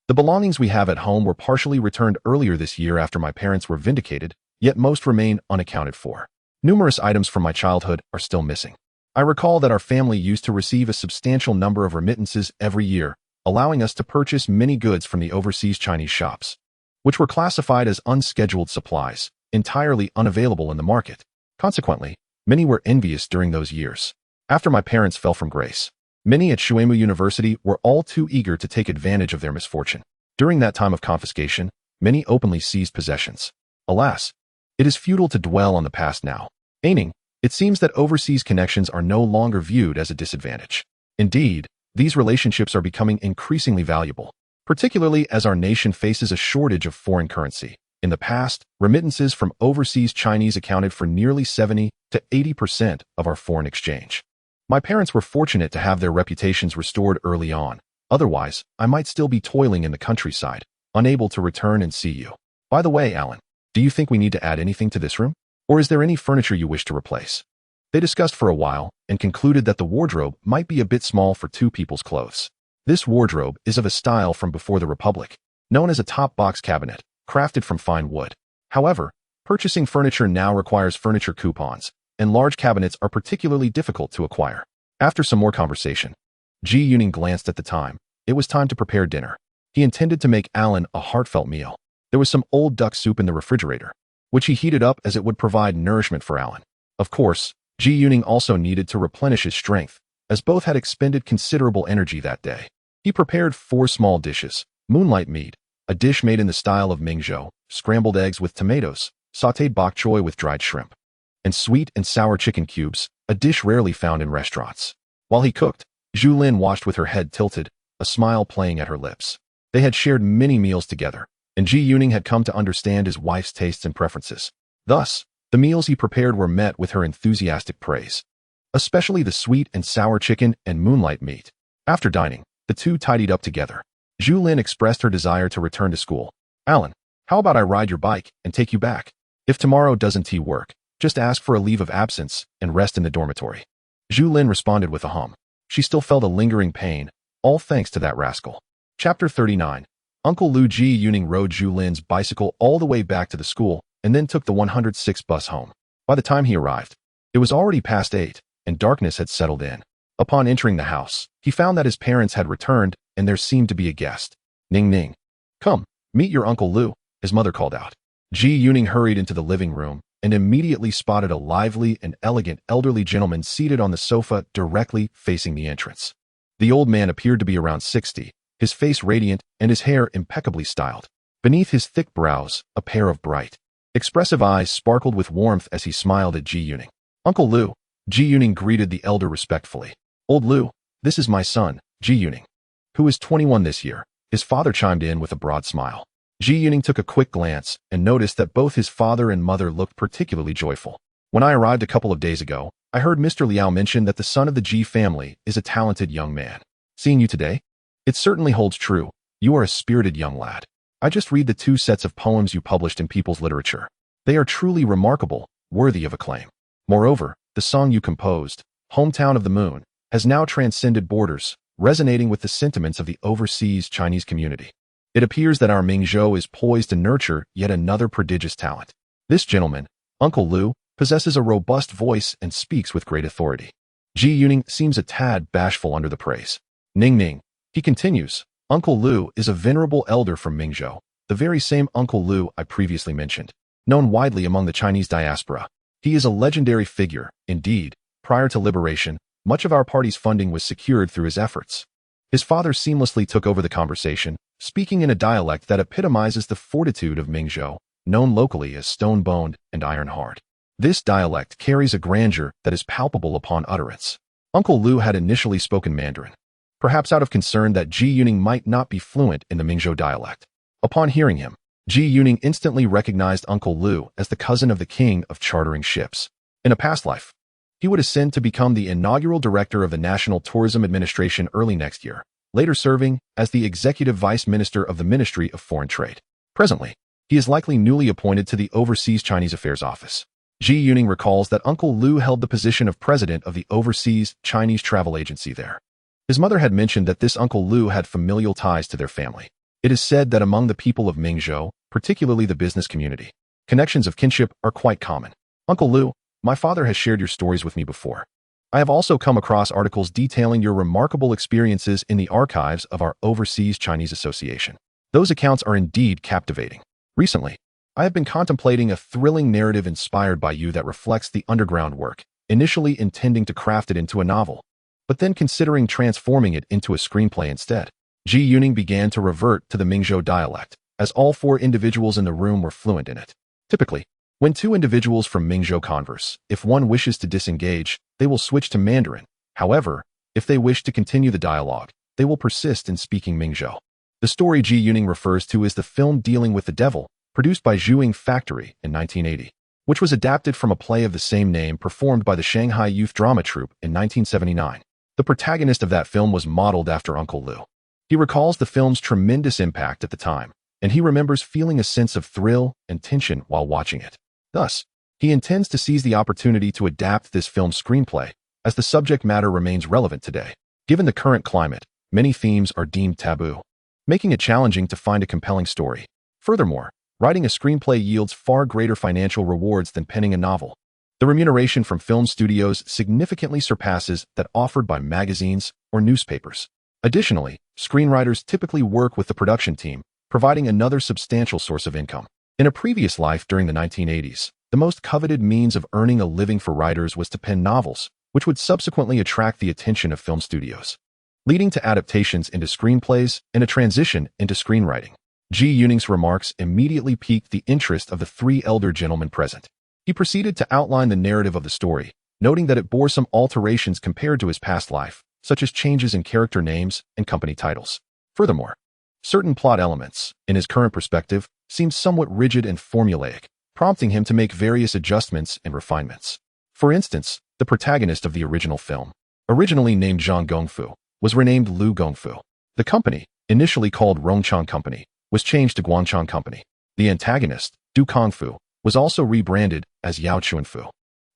The belongings we have at home were partially returned earlier this year after my parents were vindicated, yet most remain unaccounted for. Numerous items from my childhood are still missing. I recall that our family used to receive a substantial number of remittances every year, allowing us to purchase many goods from the overseas Chinese shops, which were classified as unscheduled supplies, entirely unavailable in the market. Consequently, many were envious during those years. After my parents fell from grace, many at Shuimu University were all too eager to take advantage of their misfortune. During that time of confiscation, many openly seized possessions. Alas, it is futile to dwell on the past now. It seems that overseas connections are no longer viewed as a disadvantage. Indeed, these relationships are becoming increasingly valuable, particularly as our nation faces a shortage of foreign currency. In the past, remittances from overseas Chinese accounted for nearly 70 to 80% of our foreign exchange. My parents were fortunate to have their reputations restored early on. Otherwise, I might still be toiling in the countryside, unable to return and see you. By the way, Alan, do you think we need to add anything to this room? Or is there any furniture you wish to replace? They discussed for a while and concluded that the wardrobe might be a bit small for two people's clothes. This wardrobe is of a style from before the Republic, known as a top box cabinet, crafted from fine wood. However, purchasing furniture now requires furniture coupons, and large cabinets are particularly difficult to acquire. After some more conversation, Zhu Yuning glanced at the time. It was time to prepare dinner. He intended to make Alan a heartfelt meal. There was some old duck soup in the refrigerator, which he heated up as it would provide nourishment for Alan. Of course, Zhu Yuning also needed to replenish his strength, as both had expended considerable energy that day. He prepared 4 small dishes: moonlight meat, a dish made in the style of Mingzhou, scrambled eggs with tomatoes, sautéed bok choy with dried shrimp, and sweet and sour chicken cubes, a dish rarely found in restaurants. While he cooked, Zhu Lin watched with her head tilted, a smile playing at her lips. They had shared many meals together, and Zhu Yuning had come to understand his wife's tastes and preferences. Thus, the meals he prepared were met with her enthusiastic praise, especially the sweet and sour chicken and moonlight meat. After dining, the two tidied up together. Zhu Lin expressed her desire to return to school. Alan, how about I ride your bike and take you back? If tomorrow doesn't work, just ask for a leave of absence and rest in the dormitory. Zhu Lin responded with a hum. She still felt a lingering pain, all thanks to that rascal. Chapter 39. Uncle Lu. Zhu Yuning rode Zhu Lin's bicycle all the way back to the school and then took the 106 bus home. By the time he arrived, it was already past 8, and darkness had settled in. Upon entering the house, he found that his parents had returned and there seemed to be a guest. Ning Ning. Come, meet your Uncle Lu, his mother called out. Zhu Yuning hurried into the living room and immediately spotted a lively and elegant elderly gentleman seated on the sofa directly facing the entrance. The old man appeared to be around 60, his face radiant and his hair impeccably styled. Beneath his thick brows, a pair of bright, expressive eyes sparkled with warmth as he smiled at Ji Yuning. "Uncle Lu." Ji Yuning greeted the elder respectfully. "Old Lu, this is my son, Ji Yuning, who is 21 this year," his father chimed in with a broad smile. Ji Yuning took a quick glance and noticed that both his father and mother looked particularly joyful. "When I arrived a couple of days ago, I heard Mr. Liao mention that the son of the Ji family is a talented young man. Seeing you today, it certainly holds true. You are a spirited young lad. I just read the 2 sets of poems you published in People's Literature. They are truly remarkable, worthy of acclaim. Moreover, the song you composed, Hometown of the Moon, has now transcended borders, resonating with the sentiments of the overseas Chinese community. It appears that our Mingzhou is poised to nurture yet another prodigious talent. This gentleman, Uncle Lu, possesses a robust voice and speaks with great authority." Ji Yuning seems a tad bashful under the praise. "Ning Ning," he continues, "Uncle Lu is a venerable elder from Mingzhou, the very same Uncle Lu I previously mentioned, known widely among the Chinese diaspora. He is a legendary figure. Indeed, prior to liberation, much of our party's funding was secured through his efforts." His father seamlessly took over the conversation, speaking in a dialect that epitomizes the fortitude of Mingzhou, known locally as stone-boned and iron-hard. This dialect carries a grandeur that is palpable upon utterance. Uncle Lu had initially spoken Mandarin, perhaps out of concern that Ji Yuning might not be fluent in the Mingzhou dialect. Upon hearing him, Ji Yuning instantly recognized Uncle Lu as the cousin of the king of chartering ships. In a past life, he would ascend to become the inaugural director of the National Tourism Administration early next year, later serving as the executive vice minister of the Ministry of Foreign Trade. Presently, he is likely newly appointed to the Overseas Chinese Affairs Office. Ji Yuning recalls that Uncle Lu held the position of president of the Overseas Chinese Travel Agency there. His mother had mentioned that this Uncle Lu had familial ties to their family. It is said that among the people of Mingzhou, particularly the business community, connections of kinship are quite common. "Uncle Lu, my father has shared your stories with me before. I have also come across articles detailing your remarkable experiences in the archives of our Overseas Chinese Association. Those accounts are indeed captivating. Recently, I have been contemplating a thrilling narrative inspired by you that reflects the underground work, initially intending to craft it into a novel, but then considering transforming it into a screenplay instead." Ji Yuning began to revert to the Mingzhou dialect, as all 4 individuals in the room were fluent in it. Typically, when 2 individuals from Mingzhou converse, if one wishes to disengage, they will switch to Mandarin. However, if they wish to continue the dialogue, they will persist in speaking Mingzhou. The story Ji Yuning refers to is the film Dealing with the Devil, produced by Zhuing Factory in 1980, which was adapted from a play of the same name performed by the Shanghai Youth Drama Troupe in 1979. The protagonist of that film was modeled after Uncle Lu. He recalls the film's tremendous impact at the time, and he remembers feeling a sense of thrill and tension while watching it. Thus, he intends to seize the opportunity to adapt this film's screenplay, as the subject matter remains relevant today. Given the current climate, many themes are deemed taboo, making it challenging to find a compelling story. Furthermore, writing a screenplay yields far greater financial rewards than penning a novel. The remuneration from film studios significantly surpasses that offered by magazines or newspapers. Additionally, screenwriters typically work with the production team, providing another substantial source of income. In a previous life during the 1980s, the most coveted means of earning a living for writers was to pen novels, which would subsequently attract the attention of film studios, leading to adaptations into screenplays and a transition into screenwriting. Ji Yuning's remarks immediately piqued the interest of the 3 elder gentlemen present. He proceeded to outline the narrative of the story, noting that it bore some alterations compared to his past life, such as changes in character names and company titles. Furthermore, certain plot elements, in his current perspective, seemed somewhat rigid and formulaic, prompting him to make various adjustments and refinements. For instance, the protagonist of the original film, originally named Zhang Gongfu, was renamed Lu Gongfu. The company, initially called Rongchang Company, was changed to Guangchang Company. The antagonist, Du Kongfu, was also rebranded as Yao Chuanfu.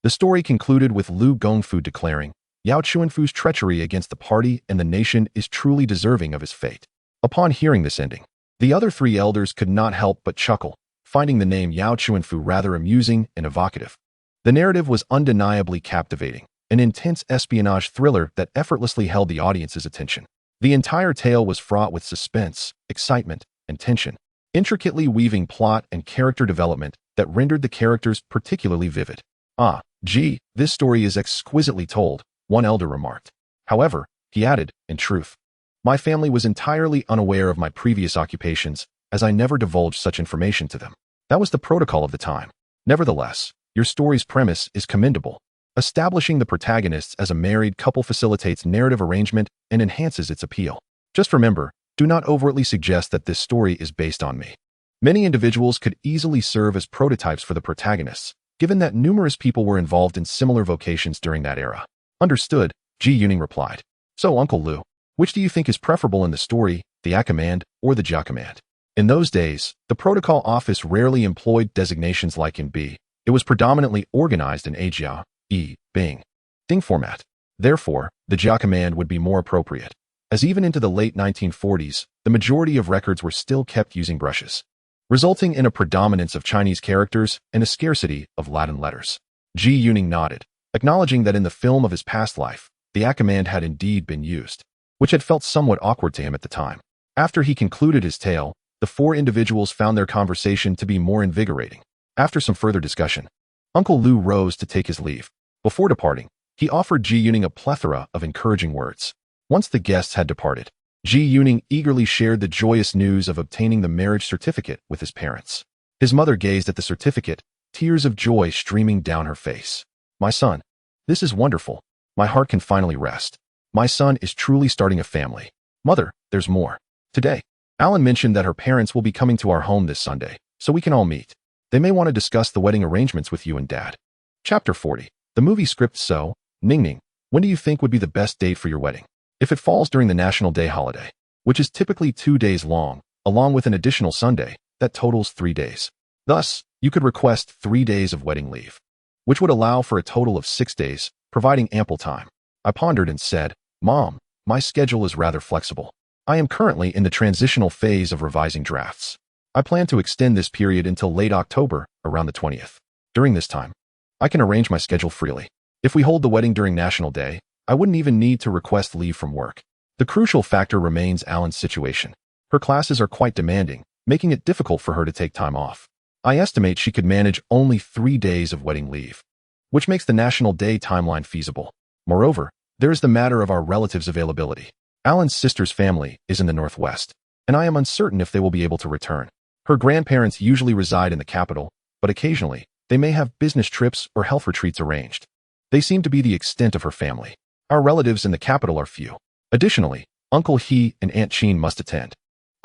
The story concluded with Lu Gongfu declaring, "Yao Chuanfu's treachery against the party and the nation is truly deserving of his fate." Upon hearing this ending, the other 3 elders could not help but chuckle, finding the name Yao Chuanfu rather amusing and evocative. The narrative was undeniably captivating, an intense espionage thriller that effortlessly held the audience's attention. The entire tale was fraught with suspense, excitement, and tension, intricately weaving plot and character development that rendered the characters particularly vivid. "Ah, gee, this story is exquisitely told," one elder remarked. However, he added, "in truth, my family was entirely unaware of my previous occupations, as I never divulged such information to them. That was the protocol of the time. Nevertheless, your story's premise is commendable. Establishing the protagonists as a married couple facilitates narrative arrangement and enhances its appeal. Just remember, do not overtly suggest that this story is based on me. Many individuals could easily serve as prototypes for the protagonists, given that numerous people were involved in similar vocations during that era. Understood, Ji Yuning replied. So, Uncle Lu, which do you think is preferable in the story, the A command or the Jia command? In those days, the protocol office rarely employed designations like in B. It was predominantly organized in A Jia, E, Bing, Ding format. Therefore, the Jia command would be more appropriate, as even into the late 1940s, the majority of records were still kept using brushes, resulting in a predominance of Chinese characters and a scarcity of Latin letters. Ji Yuning nodded, acknowledging that in the film of his past life, the A command had indeed been used, which had felt somewhat awkward to him at the time. After he concluded his tale, the four individuals found their conversation to be more invigorating. After some further discussion, Uncle Lu rose to take his leave. Before departing, he offered Ji Yuning a plethora of encouraging words. Once the guests had departed, Ji Yuning eagerly shared the joyous news of obtaining the marriage certificate with his parents. His mother gazed at the certificate, tears of joy streaming down her face. My son, this is wonderful. My heart can finally rest. My son is truly starting a family. Mother, there's more. Today, Alan mentioned that her parents will be coming to our home this Sunday, so we can all meet. They may want to discuss the wedding arrangements with you and Dad. Chapter 40. The movie script. So, Ningning, when do you think would be the best date for your wedding? If it falls during the National Day holiday, which is typically 2 days long, along with an additional Sunday, that totals 3 days. Thus, you could request 3 days of wedding leave, which would allow for a total of 6 days, providing ample time. I pondered and said, Mom, my schedule is rather flexible. I am currently in the transitional phase of revising drafts. I plan to extend this period until late October, around the 20th. During this time, I can arrange my schedule freely. If we hold the wedding during National Day, I wouldn't even need to request leave from work. The crucial factor remains Alan's situation. Her classes are quite demanding, making it difficult for her to take time off. I estimate she could manage only 3 days of wedding leave, which makes the National Day timeline feasible. Moreover, there is the matter of our relatives' availability. Alan's sister's family is in the Northwest, and I am uncertain if they will be able to return. Her grandparents usually reside in the capital, but occasionally, they may have business trips or health retreats arranged. They seem to be the extent of her family. Our relatives in the capital are few. Additionally, Uncle He and Aunt Qin must attend.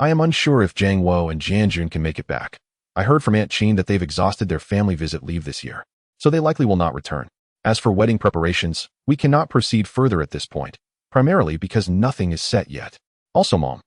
I am unsure if Jiang Wo and Jianjun can make it back. I heard from Aunt Qin that they've exhausted their family visit leave this year, so they likely will not return. As for wedding preparations, we cannot proceed further at this point, primarily because nothing is set yet. Also, Mom,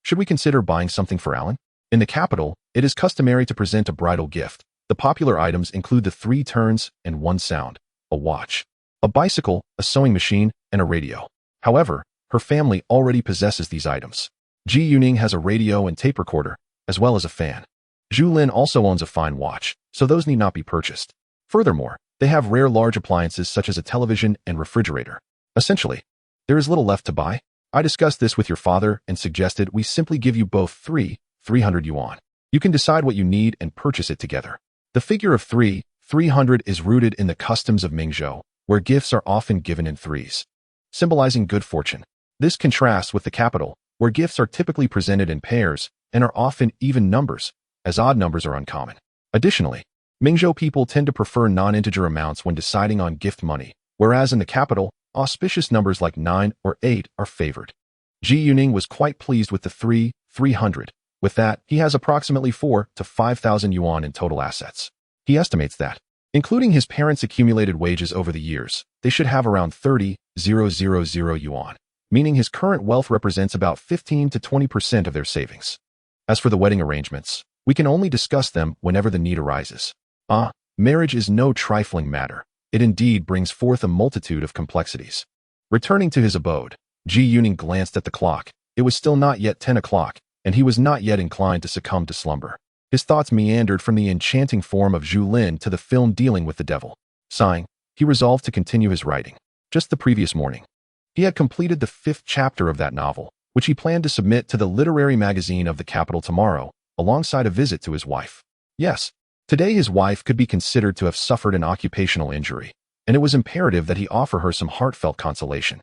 should we consider buying something for Alan? In the capital, it is customary to present a bridal gift. The popular items include the 3 turns and 1 sound, a watch, a bicycle, a sewing machine, and a radio. However, her family already possesses these items. Ji Yuning has a radio and tape recorder, as well as a fan. Zhu Lin also owns a fine watch, so those need not be purchased. Furthermore, they have rare large appliances such as a television and refrigerator. Essentially, there is little left to buy. I discussed this with your father and suggested we simply give you both 300 yuan. You can decide what you need and purchase it together. The figure of 300 is rooted in the customs of Mingzhou, where gifts are often given in threes, symbolizing good fortune. This contrasts with the capital, where gifts are typically presented in pairs and are often even numbers, as odd numbers are uncommon. Additionally, Mingzhou people tend to prefer non-integer amounts when deciding on gift money, whereas in the capital, auspicious numbers like 9 or 8 are favored. Ji Yuning was quite pleased with the 300. With that, he has approximately 4,000 to 5,000 yuan in total assets. He estimates that, including his parents' accumulated wages over the years, they should have around 30,000 yuan, meaning his current wealth represents about 15 to 20% of their savings. As for the wedding arrangements, we can only discuss them whenever the need arises. Marriage is no trifling matter. It indeed brings forth a multitude of complexities. Returning to his abode, Ji Yuning glanced at the clock. It was still not yet 10 o'clock, and he was not yet inclined to succumb to slumber. His thoughts meandered from the enchanting form of Zhu Lin to the film dealing with the devil. Sighing, he resolved to continue his writing. Just the previous morning, he had completed the 5th chapter of that novel, which he planned to submit to the literary magazine of the capital tomorrow, alongside a visit to his wife. Yes, today his wife could be considered to have suffered an occupational injury, and it was imperative that he offer her some heartfelt consolation.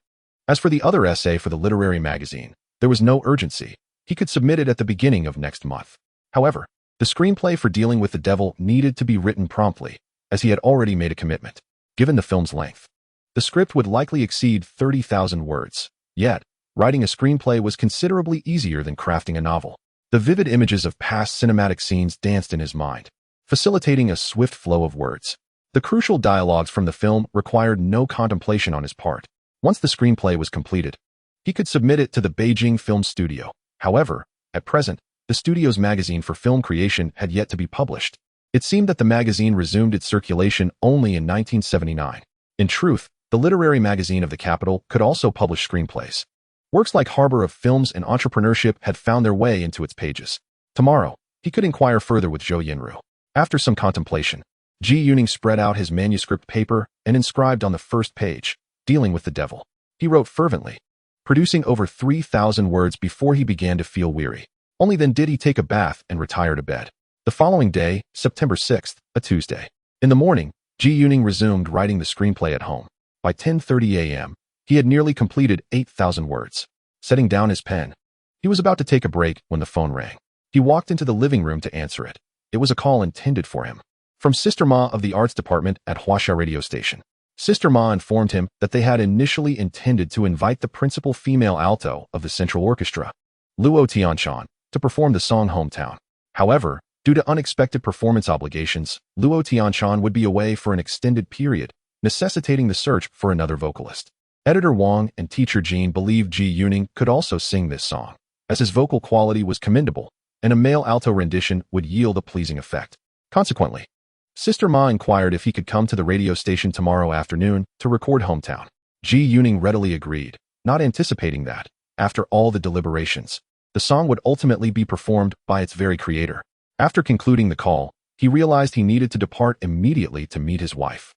As for the other essay for the literary magazine, there was no urgency. He could submit it at the beginning of next month. However, the screenplay for Dealing with the Devil needed to be written promptly, as he had already made a commitment. Given the film's length, the script would likely exceed 30,000 words. Yet, writing a screenplay was considerably easier than crafting a novel. The vivid images of past cinematic scenes danced in his mind, facilitating a swift flow of words. The crucial dialogues from the film required no contemplation on his part. Once the screenplay was completed, he could submit it to the Beijing Film Studio. However, at present, the studio's magazine for film creation had yet to be published. It seemed that the magazine resumed its circulation only in 1979. In truth, the literary magazine of the capital could also publish screenplays. Works like Harbor of Films and Entrepreneurship had found their way into its pages. Tomorrow, he could inquire further with Zhou Yinru. After some contemplation, Ji Yuning spread out his manuscript paper and inscribed on the first page, Dealing with the Devil. He wrote fervently, producing over 3,000 words before he began to feel weary. Only then did he take a bath and retire to bed. The following day, September 6th, a Tuesday. In the morning, Ji Yuning resumed writing the screenplay at home. By 10:30 a.m., he had nearly completed 8,000 words. Setting down his pen, he was about to take a break when the phone rang. He walked into the living room to answer it. It was a call intended for him. From Sister Ma of the arts department at Huaxia radio station. Sister Ma informed him that they had initially intended to invite the principal female alto of the central orchestra, Luo Tianshan, to perform the song Hometown. However, due to unexpected performance obligations, Luo Tianshan would be away for an extended period, necessitating the search for another vocalist. Editor Wang and teacher Jean believed Ji Yuning could also sing this song, as his vocal quality was commendable, and a male alto rendition would yield a pleasing effect. Consequently, Sister Ma inquired if he could come to the radio station tomorrow afternoon to record Hometown. Ji Yuning readily agreed, not anticipating that, after all the deliberations, the song would ultimately be performed by its very creator. After concluding the call, he realized he needed to depart immediately to meet his wife.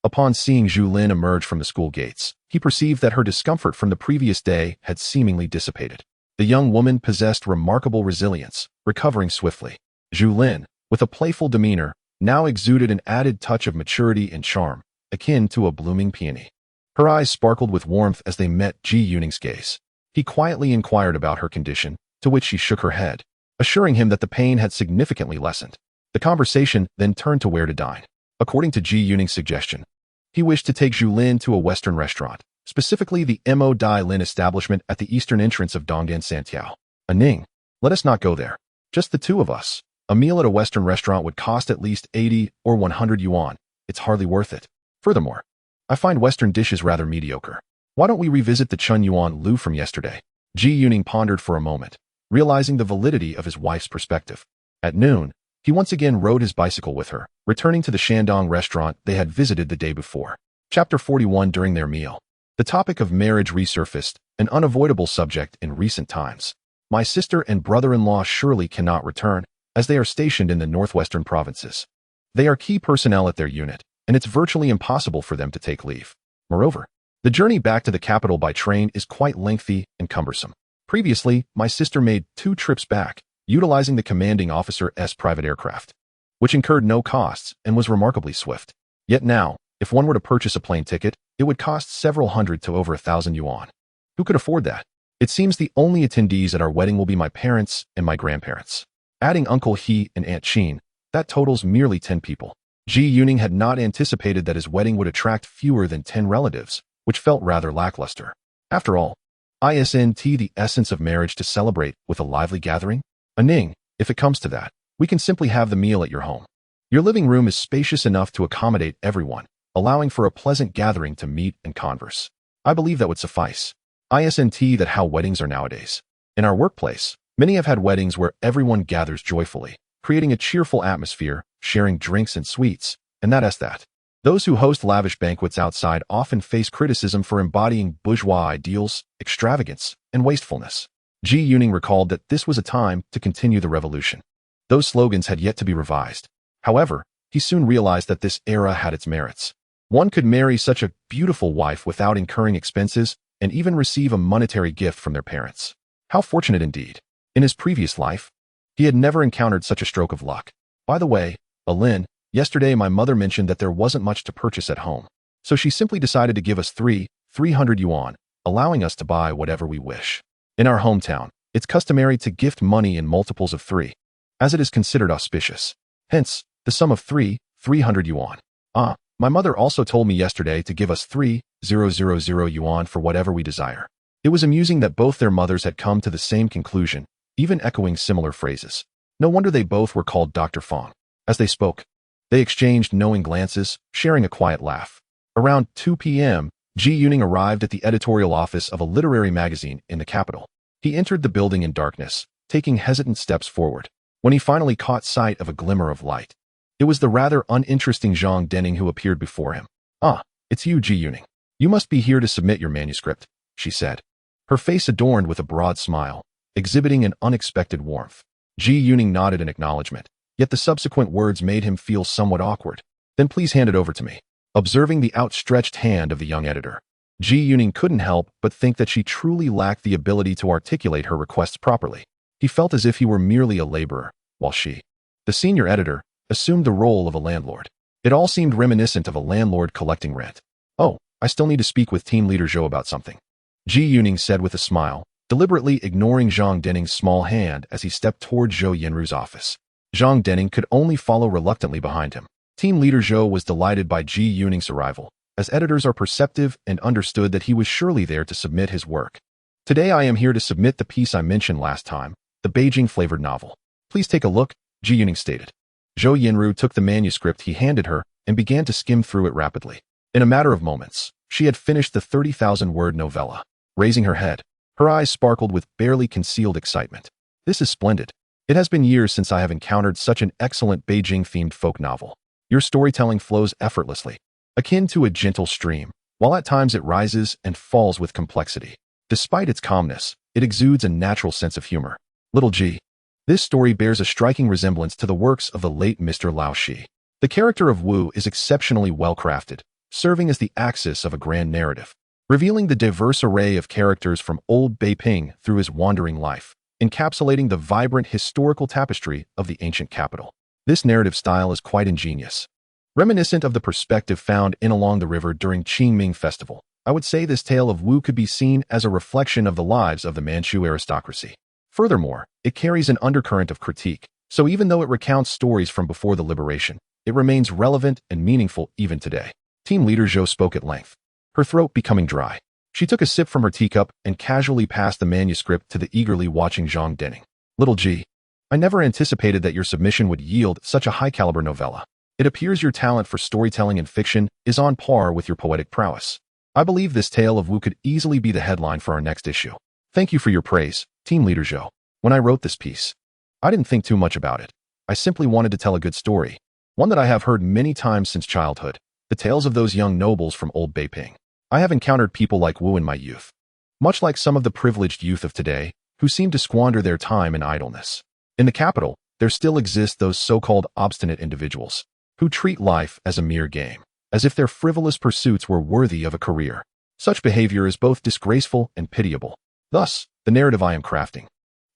Upon seeing Zhu Lin emerge from the school gates, he perceived that her discomfort from the previous day had seemingly dissipated. The young woman possessed remarkable resilience, recovering swiftly. Zhu Lin, with a playful demeanor, now exuded an added touch of maturity and charm, akin to a blooming peony. Her eyes sparkled with warmth as they met Ji Yuning's gaze. He quietly inquired about her condition, to which she shook her head, assuring him that the pain had significantly lessened. The conversation then turned to where to dine. According to Ji Yuning's suggestion, he wished to take Zhu Lin to a Western restaurant, specifically the Mo Dai Lin establishment at the eastern entrance of Dongdan Santiao. Ning, let us not go there. Just the two of us. A meal at a Western restaurant would cost at least 80 or 100 yuan. It's hardly worth it. Furthermore, I find Western dishes rather mediocre. Why don't we revisit the Chun Yuan Lu from yesterday? Ji Yuning pondered for a moment, realizing the validity of his wife's perspective. At noon, he once again rode his bicycle with her, returning to the Shandong restaurant they had visited the day before. Chapter 41. During their meal, the topic of marriage resurfaced, an unavoidable subject in recent times. My sister and brother-in-law surely cannot return, as they are stationed in the northwestern provinces. They are key personnel at their unit, and it's virtually impossible for them to take leave. Moreover, the journey back to the capital by train is quite lengthy and cumbersome. Previously, my sister made 2 trips back, utilizing the commanding officer's private aircraft, which incurred no costs and was remarkably swift. Yet now, if one were to purchase a plane ticket, it would cost several hundred to over 1,000 yuan. Who could afford that? It seems the only attendees at our wedding will be my parents and my grandparents. Adding Uncle He and Aunt Chin, that totals merely 10 people. Ji Yuning had not anticipated that his wedding would attract fewer than 10 relatives, which felt rather lackluster. After all, isn't the essence of marriage to celebrate with a lively gathering? Ning, if it comes to that, we can simply have the meal at your home. Your living room is spacious enough to accommodate everyone, allowing for a pleasant gathering to meet and converse. I believe that would suffice. Isn't that how weddings are nowadays? In our workplace, many have had weddings where everyone gathers joyfully, creating a cheerful atmosphere, sharing drinks and sweets, and that's that. Those who host lavish banquets outside often face criticism for embodying bourgeois ideals, extravagance, and wastefulness. Ji Yuning recalled that this was a time to continue the revolution. Those slogans had yet to be revised. However, he soon realized that this era had its merits. One could marry such a beautiful wife without incurring expenses and even receive a monetary gift from their parents. How fortunate indeed. In his previous life, he had never encountered such a stroke of luck. By the way, Lin, yesterday my mother mentioned that there wasn't much to purchase at home, so she simply decided to give us 300 yuan, allowing us to buy whatever we wish. In our hometown, it's customary to gift money in multiples of 3. as it is considered auspicious. Hence, the sum of 300 yuan. My mother also told me yesterday to give us 3,000 yuan for whatever we desire. It was amusing that both their mothers had come to the same conclusion, even echoing similar phrases. No wonder they both were called Dr. Fong. As they spoke, they exchanged knowing glances, sharing a quiet laugh. Around 2 p.m., Ji Yuning arrived at the editorial office of a literary magazine in the capital. He entered the building in darkness, taking hesitant steps forward. When he finally caught sight of a glimmer of light, it was the rather uninteresting Zhang Denning who appeared before him. It's you, Ji Yuning. You must be here to submit your manuscript, she said, her face adorned with a broad smile, exhibiting an unexpected warmth. Ji Yuning nodded in acknowledgement, yet the subsequent words made him feel somewhat awkward. Then please hand it over to me. Observing the outstretched hand of the young editor, Ji Yuning couldn't help but think that she truly lacked the ability to articulate her requests properly. He felt as if he were merely a laborer, while she, the senior editor, assumed the role of a landlord. It all seemed reminiscent of a landlord collecting rent. I still need to speak with team leader Zhou about something, Ji Yuning said with a smile, deliberately ignoring Zhang Denning's small hand as he stepped toward Zhou Yanru's office. Zhang Denning could only follow reluctantly behind him. Team leader Zhou was delighted by Ji Yuning's arrival, as editors are perceptive and understood that he was surely there to submit his work. Today I am here to submit the piece I mentioned last time, the Beijing-flavored novel. Please take a look, Ji Yuning stated. Zhou Yanru took the manuscript he handed her and began to skim through it rapidly. In a matter of moments, she had finished the 30,000-word novella. Raising her head, her eyes sparkled with barely concealed excitement. This is splendid. It has been years since I have encountered such an excellent Beijing-themed folk novel. Your storytelling flows effortlessly, akin to a gentle stream, while at times it rises and falls with complexity. Despite its calmness, it exudes a natural sense of humor. Little G. This story bears a striking resemblance to the works of the late Mr. Lao Shi. The character of Wu is exceptionally well-crafted, serving as the axis of a grand narrative, revealing the diverse array of characters from old Beiping through his wandering life, encapsulating the vibrant historical tapestry of the ancient capital. This narrative style is quite ingenious, reminiscent of the perspective found in along the river during Qingming Festival. I would say this tale of Wu could be seen as a reflection of the lives of the Manchu aristocracy. Furthermore, it carries an undercurrent of critique, so even though it recounts stories from before the liberation, it remains relevant and meaningful even today. Team leader Zhou spoke at length, her throat becoming dry. She took a sip from her teacup and casually passed the manuscript to the eagerly watching Zhang Denning. Little G. I never anticipated that your submission would yield such a high-caliber novella. It appears your talent for storytelling and fiction is on par with your poetic prowess. I believe this tale of Wu could easily be the headline for our next issue. Thank you for your praise, Team Leader Zhou. When I wrote this piece, I didn't think too much about it. I simply wanted to tell a good story, one that I have heard many times since childhood, the tales of those young nobles from old Beiping. I have encountered people like Wu in my youth, much like some of the privileged youth of today, who seem to squander their time in idleness. In the capital, there still exist those so-called obstinate individuals, who treat life as a mere game, as if their frivolous pursuits were worthy of a career. Such behavior is both disgraceful and pitiable. Thus, the narrative I am crafting,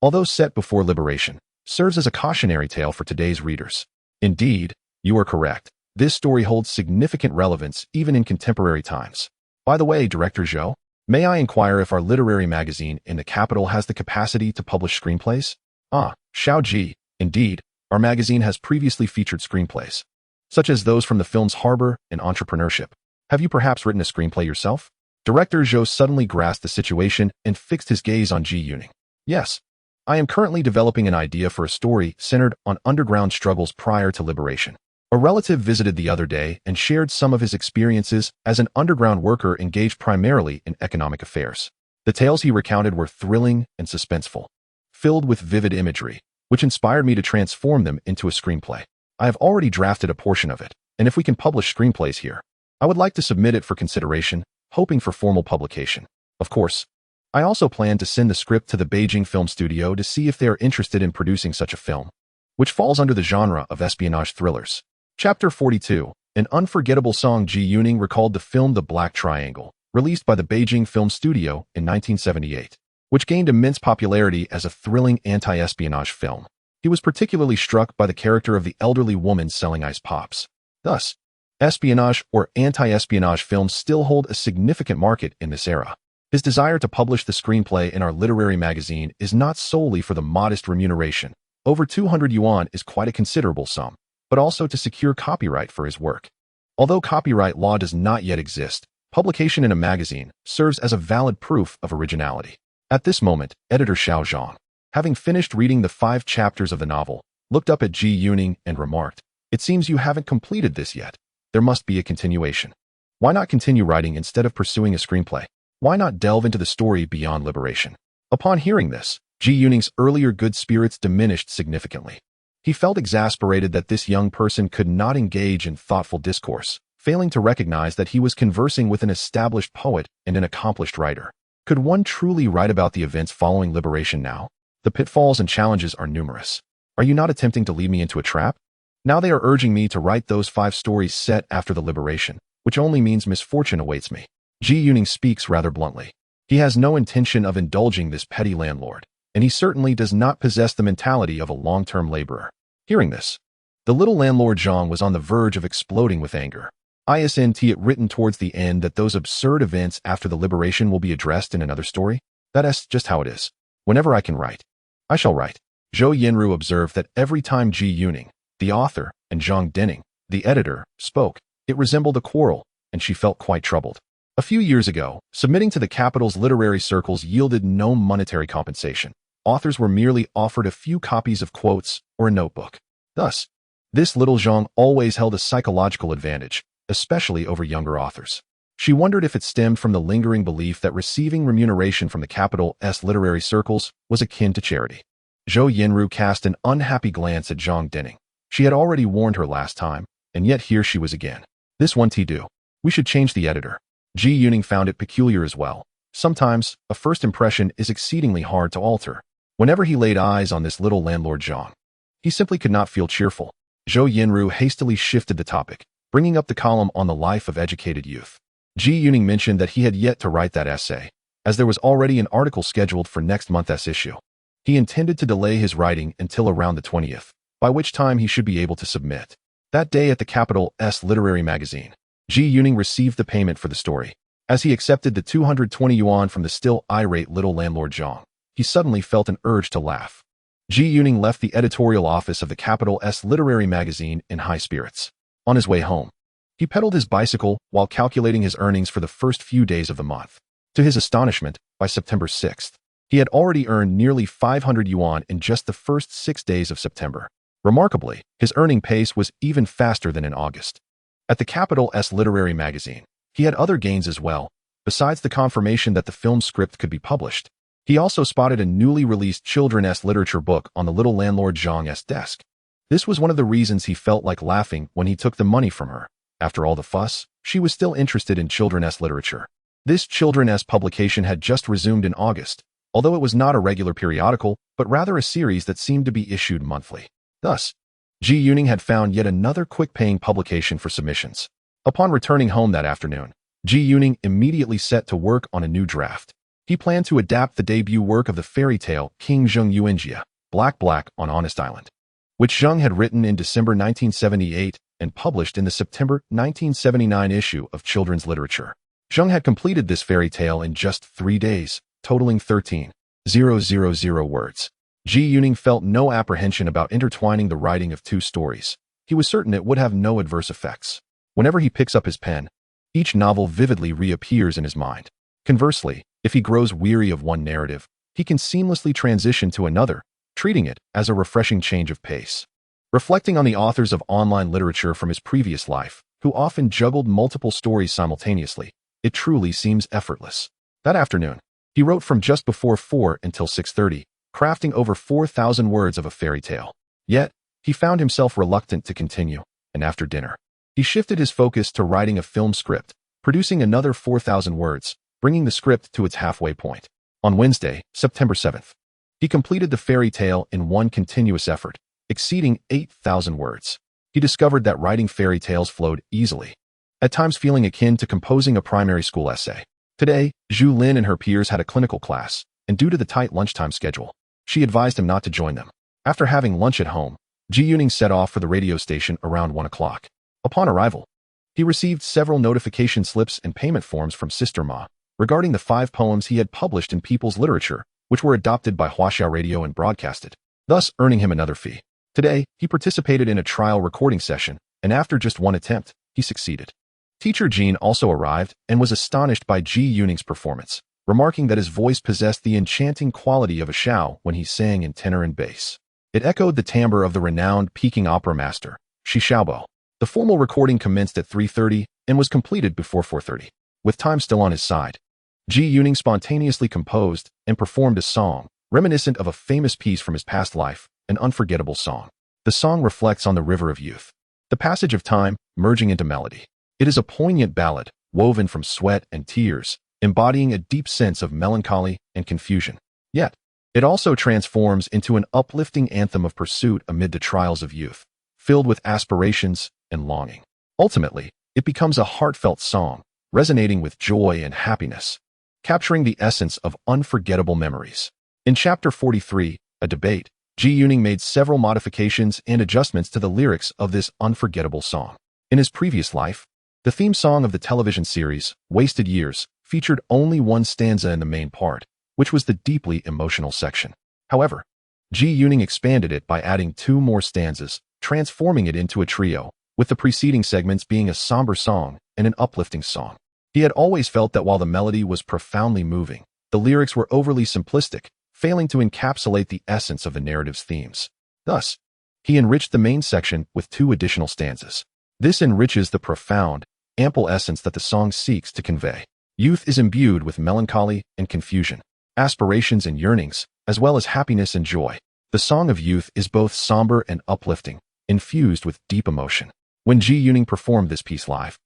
although set before liberation, serves as a cautionary tale for today's readers. Indeed, you are correct. This story holds significant relevance even in contemporary times. By the way, Director Zhou, may I inquire if our literary magazine in the capital has the capacity to publish screenplays? Xiao Ji, indeed, our magazine has previously featured screenplays, such as those from the films Harbor and Entrepreneurship. Have you perhaps written a screenplay yourself? Director Zhou suddenly grasped the situation and fixed his gaze on Ji Yuning. Yes, I am currently developing an idea for a story centered on underground struggles prior to liberation. A relative visited the other day and shared some of his experiences as an underground worker engaged primarily in economic affairs. The tales he recounted were thrilling and suspenseful, filled with vivid imagery, which inspired me to transform them into a screenplay. I have already drafted a portion of it, and if we can publish screenplays here, I would like to submit it for consideration, hoping for formal publication. Of course, I also plan to send the script to the Beijing Film Studio to see if they are interested in producing such a film, which falls under the genre of espionage thrillers. Chapter 42. An unforgettable song. Ji Yuning recalled the film The Black Triangle, released by the Beijing Film Studio in 1978, which gained immense popularity as a thrilling anti-espionage film. He was particularly struck by the character of the elderly woman selling ice pops. Thus, espionage or anti-espionage films still hold a significant market in this era. His desire to publish the screenplay in our literary magazine is not solely for the modest remuneration, Over 200 yuan is quite a considerable sum, but also to secure copyright for his work. Although copyright law does not yet exist, publication in a magazine serves as a valid proof of originality. At this moment, editor Xiao Zhang, having finished reading the 5 chapters of the novel, looked up at Ji Yuning and remarked, "It seems you haven't completed this yet. There must be a continuation. Why not continue writing instead of pursuing a screenplay? Why not delve into the story beyond liberation?" Upon hearing this, Ji Yuning's earlier good spirits diminished significantly. He felt exasperated that this young person could not engage in thoughtful discourse, failing to recognize that he was conversing with an established poet and an accomplished writer. Could one truly write about the events following liberation now? The pitfalls and challenges are numerous. Are you not attempting to lead me into a trap? Now they are urging me to write those 5 stories set after the liberation, which only means misfortune awaits me. Ji Yuning speaks rather bluntly. He has no intention of indulging this petty landlord, and he certainly does not possess the mentality of a long-term laborer. Hearing this, the little landlord Zhang was on the verge of exploding with anger. Isn't it written towards the end that those absurd events after the liberation will be addressed in another story? That's just how it is. Whenever I can write, I shall write. Zhou Yanru observed that every time Ji Yuning, the author, and Zhang Denning, the editor, spoke, it resembled a quarrel, and she felt quite troubled. A few years ago, submitting to the capital's literary circles yielded no monetary compensation. Authors were merely offered a few copies of quotes or a notebook. Thus, this little Zhang always held a psychological advantage, especially over younger authors. She wondered if it stemmed from the lingering belief that receiving remuneration from the capital's literary circles was akin to charity. Zhou Yanru cast an unhappy glance at Zhang Denning. She had already warned her last time, and yet here she was again. This won't do. We should change the editor. Ji Yuning found it peculiar as well. Sometimes, a first impression is exceedingly hard to alter. Whenever he laid eyes on this little landlord Zhang, he simply could not feel cheerful. Zhou Yanru hastily shifted the topic, bringing up the column on the life of educated youth. Ji Yuning mentioned that he had yet to write that essay, as there was already an article scheduled for next month's issue. He intended to delay his writing until around the 20th, by which time he should be able to submit. That day at the capital's literary magazine, Ji Yuning received the payment for the story. As he accepted the 220 yuan from the still irate little landlord Zhang, he suddenly felt an urge to laugh. Ji Yuning left the editorial office of the capital's literary magazine in high spirits. On his way home, he pedaled his bicycle while calculating his earnings for the first few days of the month. To his astonishment, by September 6th, he had already earned nearly 500 yuan in just the first 6 days of September. Remarkably, his earning pace was even faster than in August. At the capital's literary magazine, he had other gains as well. Besides the confirmation that the film script could be published, he also spotted a newly released children's literature book on the little landlord Zhang's desk. This was one of the reasons he felt like laughing when he took the money from her. After all the fuss, she was still interested in children's literature. This children's publication had just resumed in August, although it was not a regular periodical, but rather a series that seemed to be issued monthly. Thus, Ji Yuning had found yet another quick-paying publication for submissions. Upon returning home that afternoon, Ji Yuning immediately set to work on a new draft. He planned to adapt the debut work of the fairy tale King Zheng Yuanjia, Black on Honest Island, which Zheng had written in December 1978 and published in the September 1979 issue of Children's Literature. Zheng had completed this fairy tale in just 3 days, totaling 13,000 words. Ji Yuning felt no apprehension about intertwining the writing of 2 stories. He was certain it would have no adverse effects. Whenever he picks up his pen, each novel vividly reappears in his mind. Conversely, if he grows weary of one narrative, he can seamlessly transition to another, treating it as a refreshing change of pace. Reflecting on the authors of online literature from his previous life, who often juggled multiple stories simultaneously, it truly seems effortless. That afternoon, he wrote from just before 4 until 6:30, crafting over 4,000 words of a fairy tale. Yet, he found himself reluctant to continue, and after dinner, he shifted his focus to writing a film script, producing another 4,000 words, bringing the script to its halfway point. On Wednesday, September 7th, he completed the fairy tale in one continuous effort, exceeding 8,000 words. He discovered that writing fairy tales flowed easily, at times feeling akin to composing a primary school essay. Today, Zhu Lin and her peers had a clinical class, and due to the tight lunchtime schedule, she advised him not to join them. After having lunch at home, Ji Yuning set off for the radio station around 1 o'clock. Upon arrival, he received several notification slips and payment forms from Sister Ma regarding the 5 poems he had published in People's Literature, which were adopted by Huaxia Radio and broadcasted. thus earning him another fee. Today, he participated in a trial recording session, and after just one attempt, he succeeded. Teacher Jean also arrived and was astonished by Ji Yuning's performance, remarking that his voice possessed the enchanting quality of a shao when he sang in tenor and bass. It echoed the timbre of the renowned Peking opera master, Shi Xiaobo. The formal recording commenced at 3:30 and was completed before 4:30. With time still on his side, Ji Yuning spontaneously composed and performed a song, reminiscent of a famous piece from his past life, an unforgettable song. The song reflects on the river of youth, the passage of time merging into melody. It is a poignant ballad, woven from sweat and tears, embodying a deep sense of melancholy and confusion. Yet, it also transforms into an uplifting anthem of pursuit amid the trials of youth, filled with aspirations and longing. Ultimately, it becomes a heartfelt song, resonating with joy and happiness, capturing the essence of unforgettable memories. In Chapter 43, A Debate, Ji Yuning made several modifications and adjustments to the lyrics of this unforgettable song. In his previous life, the theme song of the television series, Wasted Years, featured only one stanza in the main part, which was the deeply emotional section. However, Ji Yuning expanded it by adding 2 more stanzas, transforming it into a trio, with the preceding segments being a somber song and an uplifting song. He had always felt that while the melody was profoundly moving, the lyrics were overly simplistic, failing to encapsulate the essence of the narrative's themes. Thus, he enriched the main section with 2 additional stanzas. This enriches the profound, ample essence that the song seeks to convey. Youth is imbued with melancholy and confusion, aspirations and yearnings, as well as happiness and joy. The song of youth is both somber and uplifting, infused with deep emotion. When Ji Yuning performed this piece live,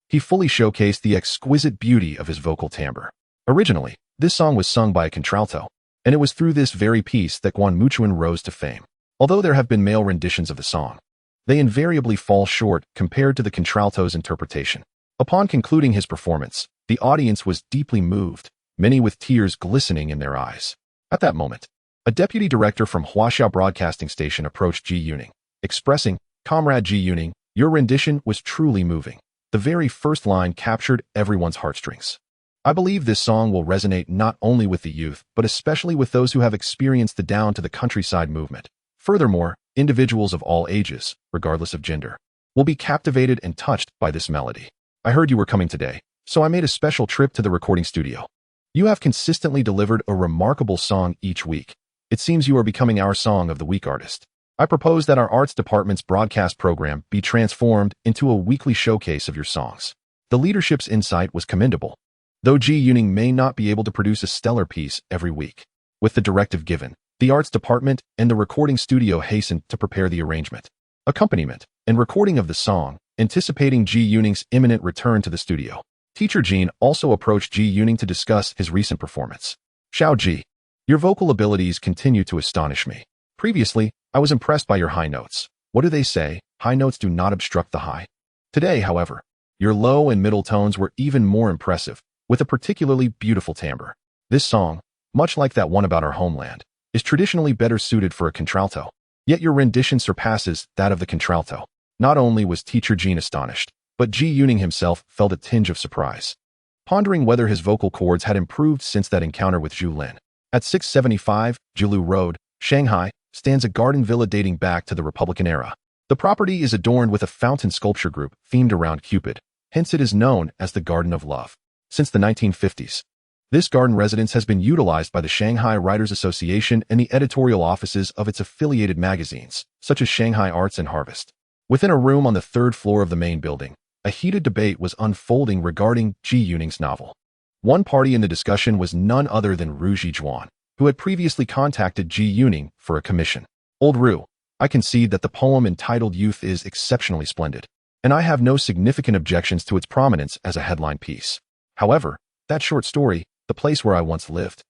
he fully showcased the exquisite beauty of his vocal timbre. Originally, this song was sung by a contralto, and it was through this very piece that Guan Muchuan rose to fame. Although there have been male renditions of the song, they invariably fall short compared to the contralto's interpretation. Upon concluding his performance, the audience was deeply moved, many with tears glistening in their eyes. At that moment, a deputy director from Huaxiao Broadcasting Station approached Ji Yuning, expressing, "Comrade Ji Yuning, your rendition was truly moving. The very first line captured everyone's heartstrings. I believe this song will resonate not only with the youth, but especially with those who have experienced the down-to-the-countryside movement. Furthermore, individuals of all ages, regardless of gender, will be captivated and touched by this melody. I heard you were coming today, so I made a special trip to the recording studio. You have consistently delivered a remarkable song each week. It seems you are becoming our Song of the Week artist. I propose that our arts department's broadcast program be transformed into a weekly showcase of your songs." The leadership's insight was commendable, though Ji Yuning may not be able to produce a stellar piece every week. With the directive given, the arts department and the recording studio hastened to prepare the arrangement, accompaniment, and recording of the song, anticipating Ji Yuning's imminent return to the studio. Teacher Jean also approached Ji Yuning to discuss his recent performance. "Xiao Ji, your vocal abilities continue to astonish me. Previously, I was impressed by your high notes. What do they say? High notes do not obstruct the high. Today, however, your low and middle tones were even more impressive, with a particularly beautiful timbre. This song, much like that one about our homeland, is traditionally better suited for a contralto. Yet your rendition surpasses that of the contralto." Not only was Teacher Jean astonished, but Ji Yuning himself felt a tinge of surprise, pondering whether his vocal cords had improved since that encounter with Zhu Lin. At 675 Jilu Road, Shanghai, stands a garden villa dating back to the Republican era. The property is adorned with a fountain sculpture group themed around Cupid, hence it is known as the Garden of Love. Since the 1950s, this garden residence has been utilized by the Shanghai Writers Association and the editorial offices of its affiliated magazines, such as Shanghai Arts and Harvest. Within a room on the 3rd floor of the main building, a heated debate was unfolding regarding Ji Yuning's novel. One party in the discussion was none other than Ru Zhijuan, who had previously contacted Ji Yuning for a commission. "Old Ru, I concede that the poem entitled Youth is exceptionally splendid, and I have no significant objections to its prominence as a headline piece. However, that short story, The Place Where I Once Lived,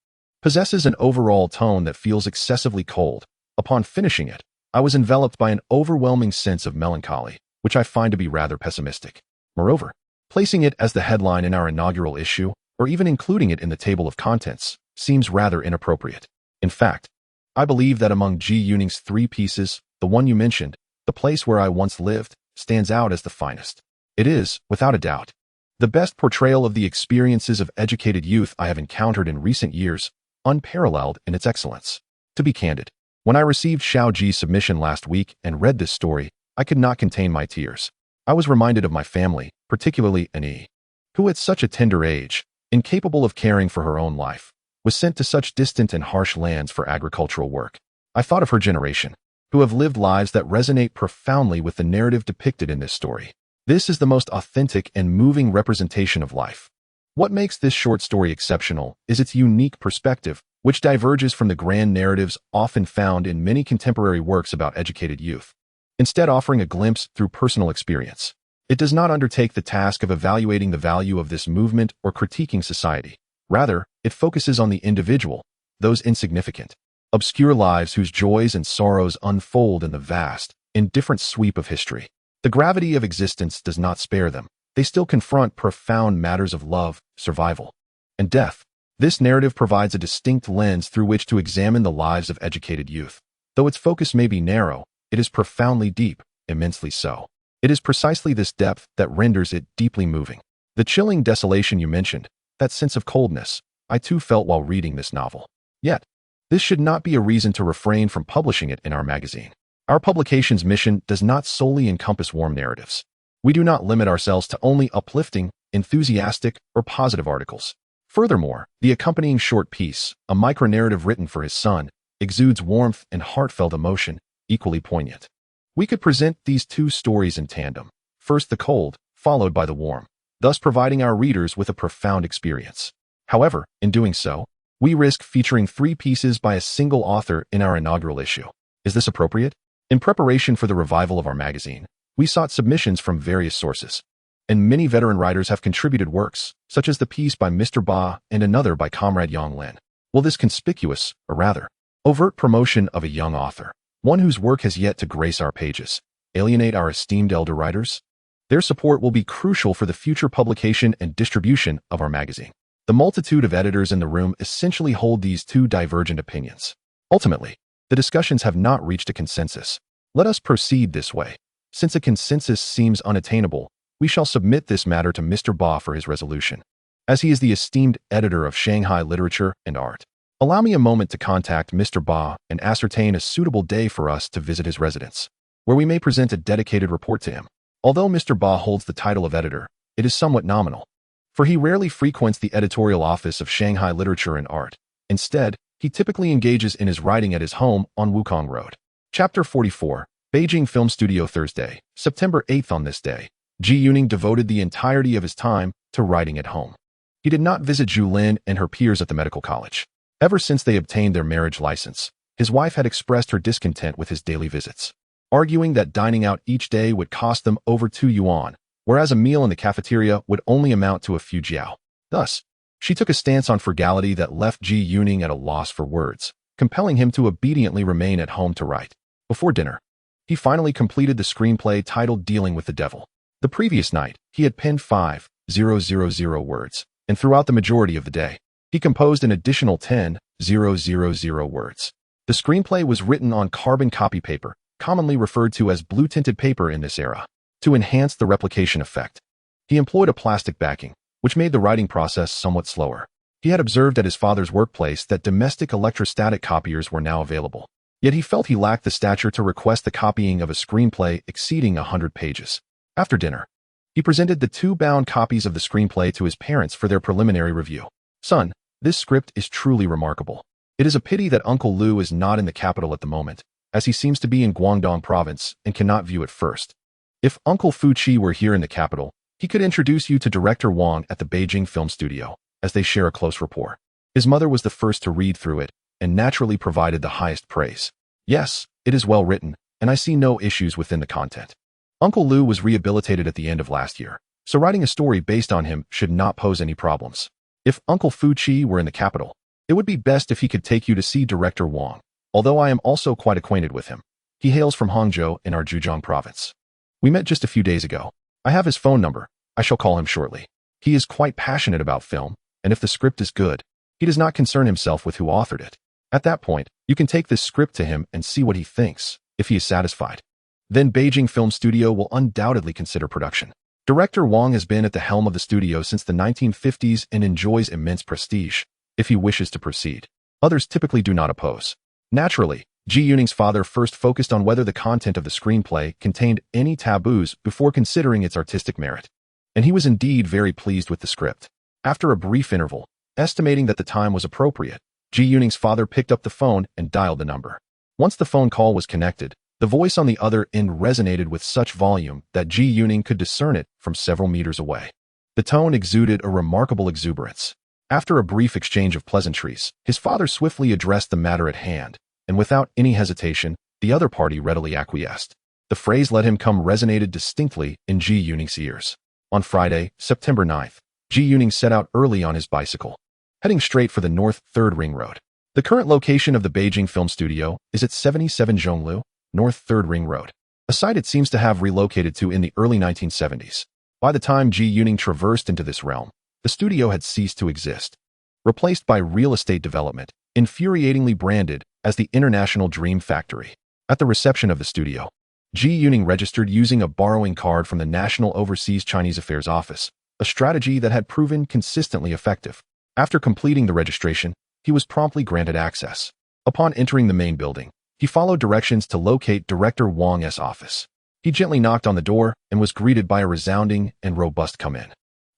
possesses an overall tone that feels excessively cold. Upon finishing it, I was enveloped by an overwhelming sense of melancholy, which I find to be rather pessimistic. Moreover, placing it as the headline in our inaugural issue, or even including it in the table of contents, seems rather inappropriate. In fact, I believe that among Ji Yuning's 3 pieces, the one you mentioned, The Place Where I Once Lived, stands out as the finest. It is, without a doubt, the best portrayal of the experiences of educated youth I have encountered in recent years, unparalleled in its excellence. To be candid, When I received Xiao Ji's submission last week and read this story, I could not contain my tears. I was reminded of my family, particularly Annie, who at such a tender age, incapable of caring for her own life, was sent to such distant and harsh lands for agricultural work. I thought of her generation, who have lived lives that resonate profoundly with the narrative depicted in this story. This is the most authentic and moving representation of life. What makes this short story exceptional is its unique perspective, which diverges from the grand narratives often found in many contemporary works about educated youth. Instead, offering a glimpse through personal experience. It does not undertake the task of evaluating the value of this movement or critiquing society. Rather, it focuses on the individual, those insignificant, obscure lives whose joys and sorrows unfold in the vast, indifferent sweep of history. The gravity of existence does not spare them. They still confront profound matters of love, survival, and death. This narrative provides a distinct lens through which to examine the lives of educated youth. Though its focus may be narrow, it is profoundly deep, immensely so. It is precisely this depth that renders it deeply moving. The chilling desolation you mentioned, that sense of coldness, I too felt while reading this novel. Yet, this should not be a reason to refrain from publishing it in our magazine. Our publication's mission does not solely encompass warm narratives. We do not limit ourselves to only uplifting, enthusiastic, or positive articles. Furthermore, the accompanying short piece, a micro-narrative written for his son, exudes warmth and heartfelt emotion, equally poignant. We could present these two stories in tandem, first the cold, followed by the warm, thus providing our readers with a profound experience. However, in doing so, we risk featuring 3 pieces by a single author in our inaugural issue. Is this appropriate? In preparation for the revival of our magazine, we sought submissions from various sources, and many veteran writers have contributed works, such as the piece by Mr. Ba and another by Comrade Yang Lin. Will this conspicuous, or rather, overt promotion of a young author, one whose work has yet to grace our pages, alienate our esteemed elder writers? Their support will be crucial for the future publication and distribution of our magazine. The multitude of editors in the room essentially hold these two divergent opinions. Ultimately, the discussions have not reached a consensus. Let us proceed this way. Since a consensus seems unattainable, we shall submit this matter to Mr. Ba for his resolution. As he is the esteemed editor of Shanghai Literature and Art, allow me a moment to contact Mr. Ba and ascertain a suitable day for us to visit his residence, where we may present a dedicated report to him. Although Mr. Ba holds the title of editor, it is somewhat nominal, for he rarely frequents the editorial office of Shanghai Literature and Art. Instead, he typically engages in his writing at his home on Wukong Road. Chapter 44, Beijing Film Studio, Thursday, September 8th. On this day, Ji Yuning devoted the entirety of his time to writing at home. He did not visit Zhu Lin and her peers at the medical college. Ever since they obtained their marriage license, his wife had expressed her discontent with his daily visits, arguing that dining out each day would cost them over 2 yuan, whereas a meal in the cafeteria would only amount to a few jiao. Thus, she took a stance on frugality that left Ji Yuning at a loss for words, compelling him to obediently remain at home to write. Before dinner, he finally completed the screenplay titled Dealing with the Devil. The previous night, he had penned 5,000 words, and throughout the majority of the day, he composed an additional 10,000 words. The screenplay was written on carbon copy paper, commonly referred to as blue-tinted paper in this era, to enhance the replication effect. He employed a plastic backing, which made the writing process somewhat slower. He had observed at his father's workplace that domestic electrostatic copiers were now available, yet he felt he lacked the stature to request the copying of a screenplay exceeding 100 pages. After dinner, he presented the 2 bound copies of the screenplay to his parents for their preliminary review. Son, this script is truly remarkable. It is a pity that Uncle Lu is not in the capital at the moment, as he seems to be in Guangdong province and cannot view it first. If Uncle Fu Chi were here in the capital, he could introduce you to Director Wang at the Beijing Film Studio, as they share a close rapport. His mother was the first to read through it, and naturally provided the highest praise. Yes, it is well written, and I see no issues within the content. Uncle Lu was rehabilitated at the end of last year, so writing a story based on him should not pose any problems. If Uncle Fu Chi were in the capital, it would be best if he could take you to see Director Wang, although I am also quite acquainted with him. He hails from Hangzhou in our Zhejiang province. We met just a few days ago. I have his phone number. I shall call him shortly. He is quite passionate about film, and if the script is good, he does not concern himself with who authored it. At that point, you can take this script to him and see what he thinks. If he is satisfied, then Beijing Film Studio will undoubtedly consider production. Director Wang has been at the helm of the studio since the 1950s and enjoys immense prestige. If he wishes to proceed, others typically do not oppose. Naturally, Ji Yuning's father first focused on whether the content of the screenplay contained any taboos before considering its artistic merit. And he was indeed very pleased with the script. After a brief interval, estimating that the time was appropriate, Ji Yuning's father picked up the phone and dialed the number. Once the phone call was connected, the voice on the other end resonated with such volume that Ji Yuning could discern it from several meters away. The tone exuded a remarkable exuberance. After a brief exchange of pleasantries, his father swiftly addressed the matter at hand, and without any hesitation, the other party readily acquiesced. The phrase "let him come" resonated distinctly in Ji Yuning's ears. On Friday, September 9th, Ji Yuning set out early on his bicycle, heading straight for the North 3rd Ring Road. The current location of the Beijing film studio is at 77 Zhonglu, North 3rd Ring Road, a site it seems to have relocated to in the early 1970s. By the time Ji Yuning traversed into this realm, the studio had ceased to exist, replaced by real estate development, infuriatingly branded as the International Dream Factory. At the reception of the studio, Ji Yuning registered using a borrowing card from the National Overseas Chinese Affairs Office, a strategy that had proven consistently effective. After completing the registration, he was promptly granted access. Upon entering the main building, he followed directions to locate Director Wang's office. He gently knocked on the door and was greeted by a resounding and robust "come in."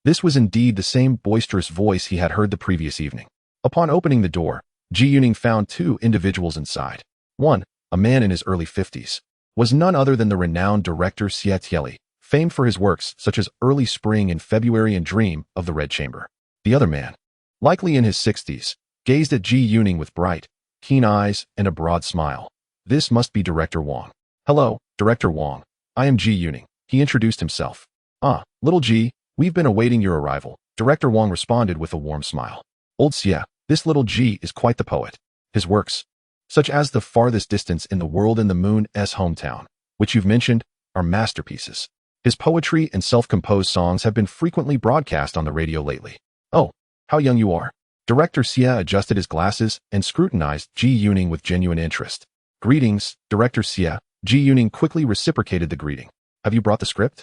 This was indeed the same boisterous voice he had heard the previous evening. Upon opening the door, Ji Yuning found two individuals inside. One, a man in his early 50s, was none other than the renowned director Xie Tieli, famed for his works such as Early Spring in February and Dream of the Red Chamber. The other man, likely in his 60s, gazed at Ji Yuning with bright, keen eyes and a broad smile. This must be Director Wang. "Hello, Director Wang. I am Ji Yuning," he introduced himself. "Ah, little Ji, we've been awaiting your arrival," Director Wang responded with a warm smile. "Old Xie, this little Ji is quite the poet. His works, such as The Farthest Distance in the World and The Moon's Hometown, which you've mentioned, are masterpieces. His poetry and self-composed songs have been frequently broadcast on the radio lately." "Oh, how young you are." Director Xie adjusted his glasses and scrutinized Ji Yuning with genuine interest. "Greetings, Director Xie." Ji Yuning quickly reciprocated the greeting. "Have you brought the script?"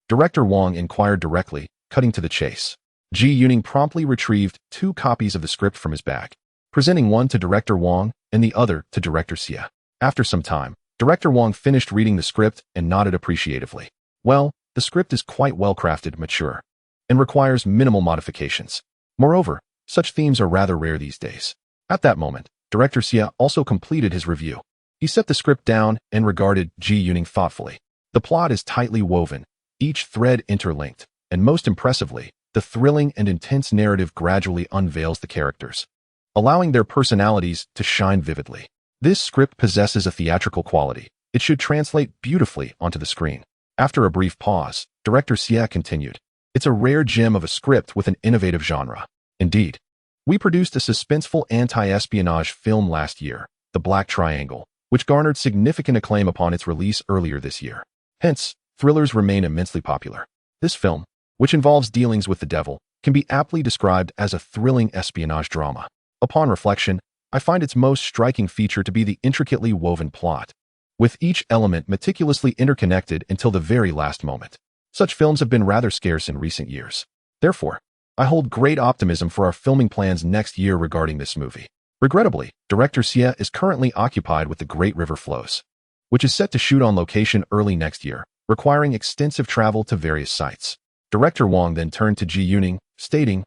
Director Wang inquired directly, cutting to the chase. Ji Yuning promptly retrieved 2 copies of the script from his bag, presenting one to Director Wang and the other to Director Xie. After some time, Director Wang finished reading the script and nodded appreciatively. "Well, the script is quite well-crafted, mature, and requires minimal modifications. Moreover, such themes are rather rare these days." At that moment, Director Xie also completed his review. He set the script down and regarded Ji Yuning thoughtfully. The plot is tightly woven, each thread interlinked, and most impressively, the thrilling and intense narrative gradually unveils the characters, allowing their personalities to shine vividly. This script possesses a theatrical quality. It should translate beautifully onto the screen. After a brief pause, Director Xie continued. "It's a rare gem of a script with an innovative genre. Indeed, we produced a suspenseful anti-espionage film last year, The Black Triangle, which garnered significant acclaim upon its release earlier this year. Hence, thrillers remain immensely popular. This film, which involves dealings with the devil, can be aptly described as a thrilling espionage drama. Upon reflection, I find its most striking feature to be the intricately woven plot, with each element meticulously interconnected until the very last moment. Such films have been rather scarce in recent years. Therefore, I hold great optimism for our filming plans next year regarding this movie. Regrettably, Director Xie is currently occupied with The Great River Flows, which is set to shoot on location early next year, requiring extensive travel to various sites." Director Wang then turned to Ji Yuning, stating,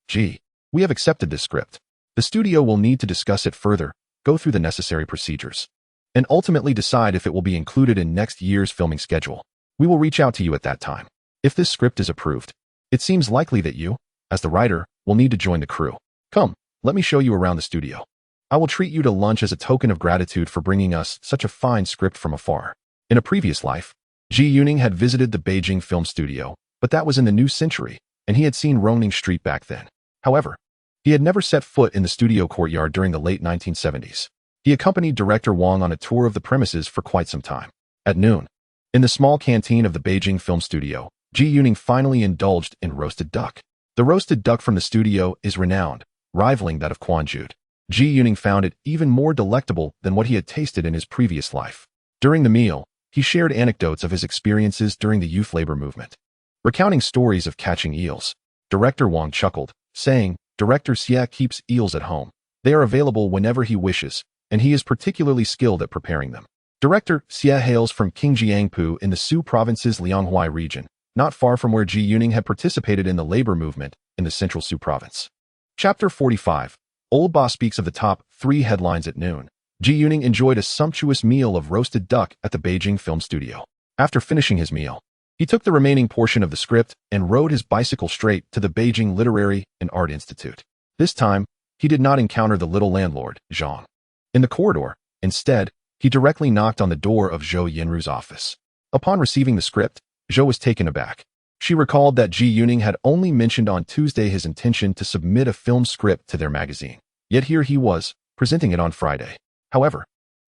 Ji, we have accepted this script. The studio will need to discuss it further, go through the necessary procedures, and ultimately decide if it will be included in next year's filming schedule. We will reach out to you at that time. If this script is approved, it seems likely that you, as the writer, will need to join the crew. Come, let me show you around the studio. I will treat you to lunch as a token of gratitude for bringing us such a fine script from afar." In a previous life, Ji Yuning had visited the Beijing film studio, but that was in the new century, and he had seen Roning Street back then. However, he had never set foot in the studio courtyard during the late 1970s. He accompanied Director Wang on a tour of the premises for quite some time. At noon, in the small canteen of the Beijing film studio, Ji Yuning finally indulged in roasted duck. The roasted duck from the studio is renowned, rivaling that of Quanjude. Ji Yuning found it even more delectable than what he had tasted in his previous life. During the meal, he shared anecdotes of his experiences during the youth labor movement, recounting stories of catching eels. Director Wang chuckled, saying, "Director Xie keeps eels at home. They are available whenever he wishes. and he is particularly skilled at preparing them. Director Xie hails from Qingjiangpu in the Su Province's Lianghuai region, not far from where Ji Yuning had participated in the labor movement in the central Su Province. Chapter 45. Old Ba speaks of the top 3 headlines at noon. Ji Yuning enjoyed a sumptuous meal of roasted duck at the Beijing film studio. After finishing his meal, he took the remaining portion of the script and rode his bicycle straight to the Beijing Literary and Art Institute. This time, he did not encounter the little landlord, Zhang, in the corridor. Instead, he directly knocked on the door of Zhou Yinru's office. Upon receiving the script, Zhou was taken aback. She recalled that Ji Yuning had only mentioned on Tuesday his intention to submit a film script to their magazine. Yet here he was, presenting it on Friday. However,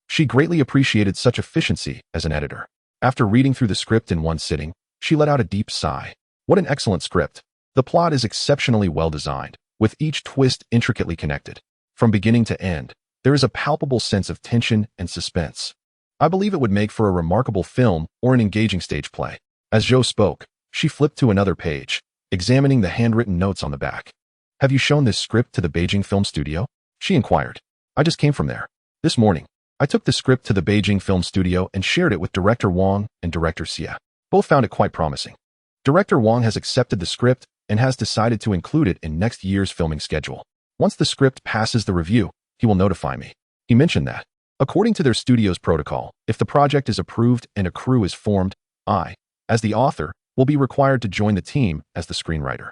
she greatly appreciated such efficiency as an editor. After reading through the script in one sitting, she let out a deep sigh. What an excellent script. The plot is exceptionally well designed, with each twist intricately connected. From beginning to end, there is a palpable sense of tension and suspense. I believe it would make for a remarkable film or an engaging stage play. As Zhou spoke, she flipped to another page, examining the handwritten notes on the back. Have you shown this script to the Beijing Film Studio? She inquired. I just came from there. This morning, I took the script to the Beijing Film Studio and shared it with Director Wang and Director Xie. Both found it quite promising. Director Wang has accepted the script and has decided to include it in next year's filming schedule. Once the script passes the review, he will notify me. He mentioned that, according to their studio's protocol, if the project is approved and a crew is formed, I, as the author, will be required to join the team as the screenwriter.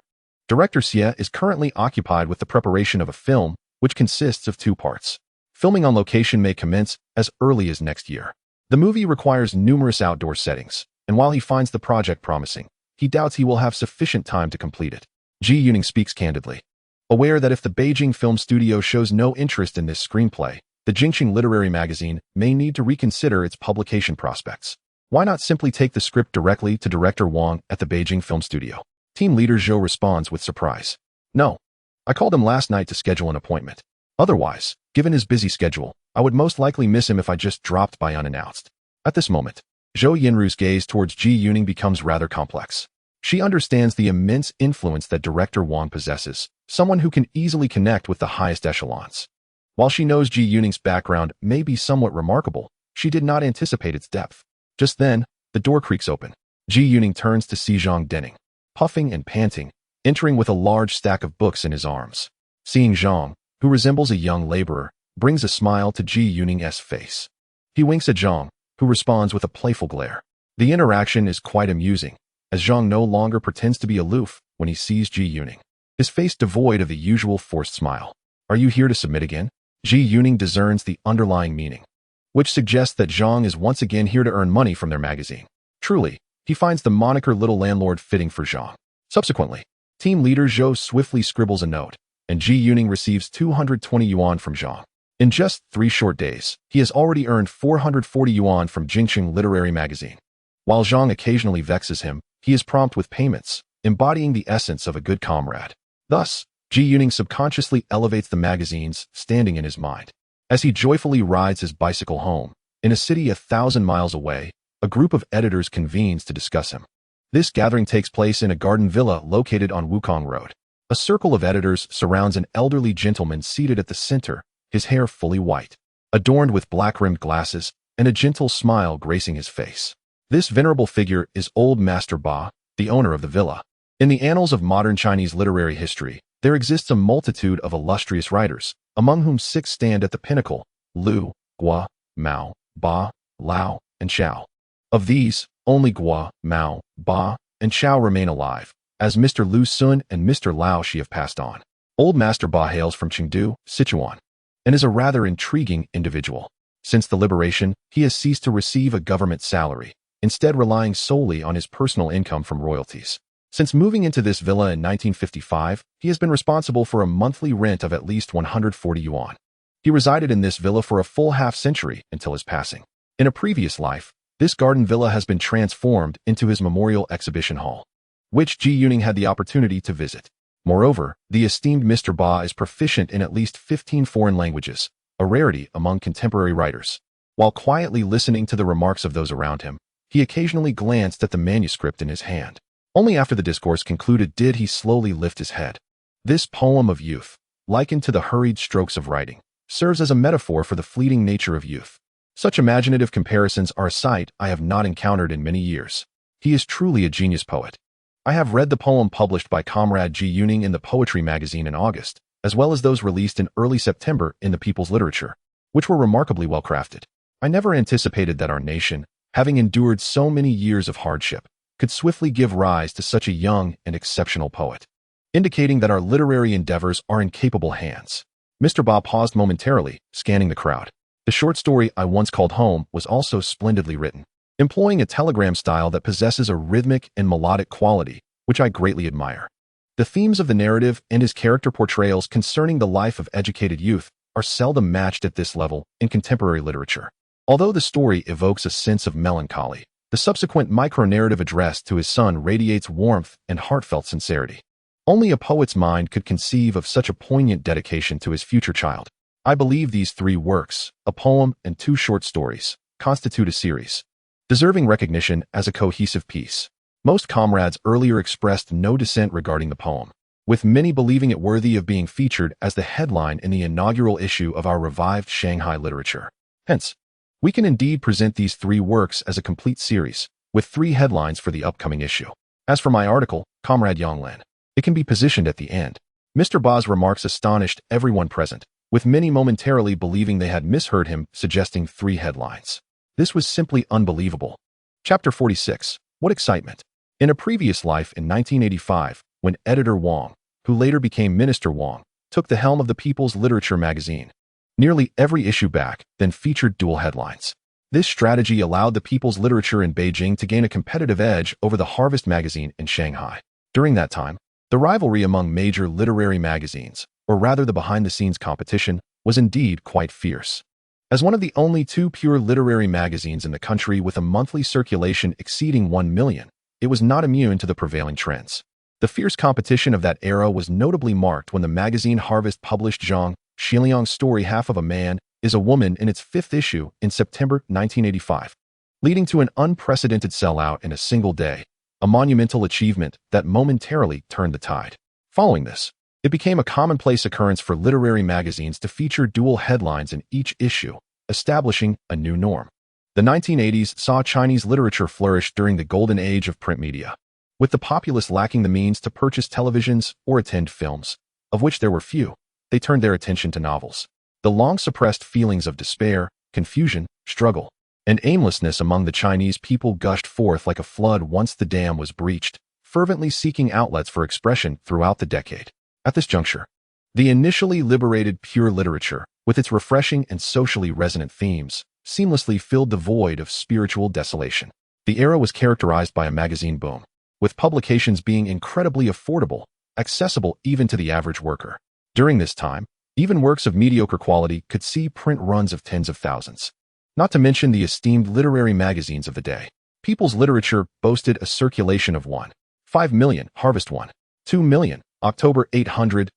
Director Xie is currently occupied with the preparation of a film, which consists of 2 parts. Filming on location may commence as early as next year. The movie requires numerous outdoor settings, and while he finds the project promising, he doubts he will have sufficient time to complete it. Ji Yuning speaks candidly. Aware that if the Beijing Film Studio shows no interest in this screenplay, the Jingxing Literary Magazine may need to reconsider its publication prospects. Why not simply take the script directly to Director Wang at the Beijing Film Studio? Team leader Zhou responds with surprise. No. I called him last night to schedule an appointment. Otherwise, given his busy schedule, I would most likely miss him if I just dropped by unannounced. At this moment, Zhou Yinru's gaze towards Ji Yuning becomes rather complex. She understands the immense influence that Director Wang possesses, someone who can easily connect with the highest echelons. While she knows Ji Yuning's background may be somewhat remarkable, she did not anticipate its depth. Just then, the door creaks open. Ji Yuning turns to see Zhang Denning, puffing and panting, entering with a large stack of books in his arms. Seeing Zhang, who resembles a young laborer, brings a smile to Ji Yuning's face. He winks at Zhang, who responds with a playful glare. The interaction is quite amusing, as Zhang no longer pretends to be aloof when he sees Ji Yuning, his face devoid of the usual forced smile. Are you here to submit again? Ji Yuning discerns the underlying meaning, which suggests that Zhang is once again here to earn money from their magazine. Truly, he finds the moniker Little Landlord fitting for Zhang. Subsequently, team leader Zhou swiftly scribbles a note, and Ji Yuning receives 220 yuan from Zhang. In just 3 short days, he has already earned 440 yuan from Jingxing Literary Magazine. While Zhang occasionally vexes him, he is prompt with payments, embodying the essence of a good comrade. Thus, Ji Yuning subconsciously elevates the magazine's standing in his mind. As he joyfully rides his bicycle home, in a city 1,000 miles away, a group of editors convenes to discuss him. This gathering takes place in a garden villa located on Wukong Road. A circle of editors surrounds an elderly gentleman seated at the center, his hair fully white, adorned with black-rimmed glasses, and a gentle smile gracing his face. This venerable figure is Old Master Ba, the owner of the villa. In the annals of modern Chinese literary history, there exists a multitude of illustrious writers, among whom 6 stand at the pinnacle: Lu, Gua, Mao, Ba, Lao, and Xiao. Of these, only Gua, Mao, Ba, and Xiao remain alive, as Mr. Lu Sun and Mr. Lao Shi have passed on. Old Master Ba hails from Chengdu, Sichuan, and is a rather intriguing individual. Since the liberation, he has ceased to receive a government salary, instead relying solely on his personal income from royalties. Since moving into this villa in 1955, he has been responsible for a monthly rent of at least 140 yuan. He resided in this villa for a full half-century until his passing. In a previous life, this garden villa has been transformed into his memorial exhibition hall, which Ji Yuning had the opportunity to visit. Moreover, the esteemed Mr. Ba is proficient in at least 15 foreign languages, a rarity among contemporary writers. While quietly listening to the remarks of those around him, he occasionally glanced at the manuscript in his hand. Only after the discourse concluded did he slowly lift his head. This poem of youth, likened to the hurried strokes of writing, serves as a metaphor for the fleeting nature of youth. Such imaginative comparisons are a sight I have not encountered in many years. He is truly a genius poet. I have read the poem published by Comrade Zhu Lin in the Poetry magazine in August, as well as those released in early September in the People's Literature, which were remarkably well crafted. I never anticipated that our nation, having endured so many years of hardship, could swiftly give rise to such a young and exceptional poet, indicating that our literary endeavors are in capable hands. Mr. Ba paused momentarily, scanning the crowd. The short story I once called Home was also splendidly written, employing a telegram style that possesses a rhythmic and melodic quality, which I greatly admire. The themes of the narrative and his character portrayals concerning the life of educated youth are seldom matched at this level in contemporary literature. Although the story evokes a sense of melancholy, the subsequent micro-narrative addressed to his son radiates warmth and heartfelt sincerity. Only a poet's mind could conceive of such a poignant dedication to his future child. I believe these three works, a poem and two short stories, constitute a series, deserving recognition as a cohesive piece. Most comrades earlier expressed no dissent regarding the poem, with many believing it worthy of being featured as the headline in the inaugural issue of our revived Shanghai literature. Hence, we can indeed present these three works as a complete series, with three headlines for the upcoming issue. As for my article, Comrade Zhu Lin, it can be positioned at the end. Mr. Ba's remarks astonished everyone present, with many momentarily believing they had misheard him, suggesting three headlines. This was simply unbelievable. Chapter 46. What excitement! In a previous life in 1985, when editor Wang, who later became Minister Wang, took the helm of the People's Literature magazine, nearly every issue back then featured dual headlines. This strategy allowed the People's Literature in Beijing to gain a competitive edge over the Harvest magazine in Shanghai. During that time, the rivalry among major literary magazines, or rather the behind-the-scenes competition, was indeed quite fierce. As one of the only two pure literary magazines in the country with a monthly circulation exceeding 1 million, it was not immune to the prevailing trends. The fierce competition of that era was notably marked when the magazine Harvest published Zhang Xiliang's story Half of a Man is a Woman in its 5th issue in September 1985, leading to an unprecedented sellout in a single day, a monumental achievement that momentarily turned the tide. Following this, it became a commonplace occurrence for literary magazines to feature dual headlines in each issue, establishing a new norm. The 1980s saw Chinese literature flourish during the golden age of print media. With the populace lacking the means to purchase televisions or attend films, of which there were few, they turned their attention to novels. The long-suppressed feelings of despair, confusion, struggle, and aimlessness among the Chinese people gushed forth like a flood once the dam was breached, fervently seeking outlets for expression throughout the decade. At this juncture, the initially liberated pure literature, with its refreshing and socially resonant themes, seamlessly filled the void of spiritual desolation. The era was characterized by a magazine boom, with publications being incredibly affordable, accessible even to the average worker. During this time, even works of mediocre quality could see print runs of tens of thousands. Not to mention the esteemed literary magazines of the day. People's Literature boasted a circulation of 1.5 million, Harvest 1.2 million, October 800,000,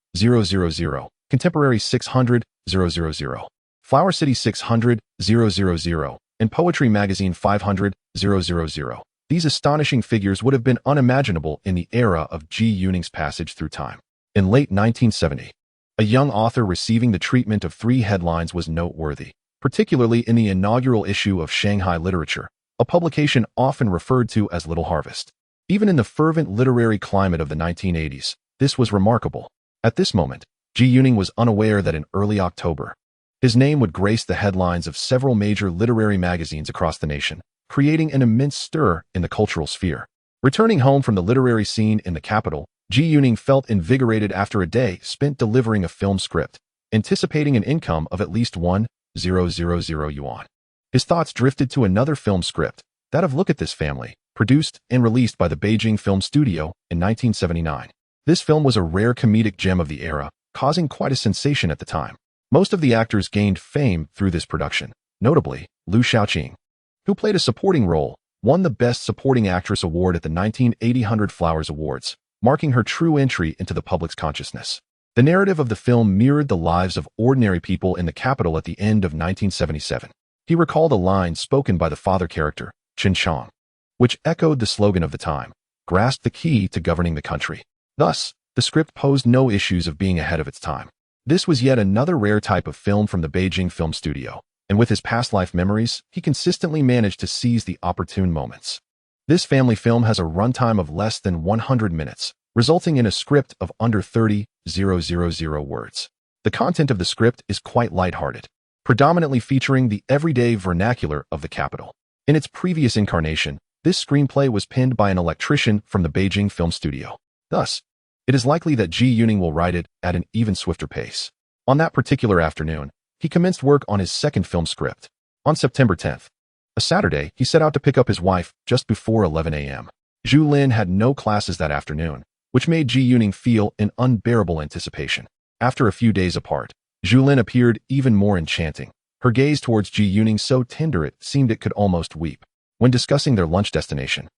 Contemporary 600,000, Flower City 600,000, and Poetry Magazine 500,000. These astonishing figures would have been unimaginable in the era of Zhu Lin's passage through time. In late 1970, a young author receiving the treatment of three headlines was noteworthy, particularly in the inaugural issue of Shanghai Literature, a publication often referred to as Little Harvest. Even in the fervent literary climate of the 1980s, this was remarkable. At this moment, Zhu Lin was unaware that in early October, his name would grace the headlines of several major literary magazines across the nation, creating an immense stir in the cultural sphere. Returning home from the literary scene in the capital, Zhu Lin felt invigorated after a day spent delivering a film script, anticipating an income of at least 1,000 yuan. His thoughts drifted to another film script, that of Look at This Family, produced and released by the Beijing Film Studio in 1979. This film was a rare comedic gem of the era, causing quite a sensation at the time. Most of the actors gained fame through this production, notably Liu Shaoqing, who played a supporting role, won the Best Supporting Actress award at the 1980 100 Flowers Awards, marking her true entry into the public's consciousness. The narrative of the film mirrored the lives of ordinary people in the capital at the end of 1977. He recalled a line spoken by the father character, Chen Chang, which echoed the slogan of the time, "Grasp the key to governing the country." Thus, the script posed no issues of being ahead of its time. This was yet another rare type of film from the Beijing film studio, and with his past life memories, he consistently managed to seize the opportune moments. This family film has a runtime of less than 100 minutes, resulting in a script of under 30,000 words. The content of the script is quite lighthearted, predominantly featuring the everyday vernacular of the capital. In its previous incarnation, this screenplay was penned by an electrician from the Beijing film studio. Thus, it is likely that Ji Yuning will write it at an even swifter pace. On that particular afternoon, he commenced work on his second film script. On September 10th, a Saturday, he set out to pick up his wife just before 11 a.m. Zhu Lin had no classes that afternoon, which made Ji Yuning feel an unbearable anticipation. After a few days apart, Zhu Lin appeared even more enchanting, her gaze towards Ji Yuning so tender it seemed it could almost weep. When discussing their lunch destination,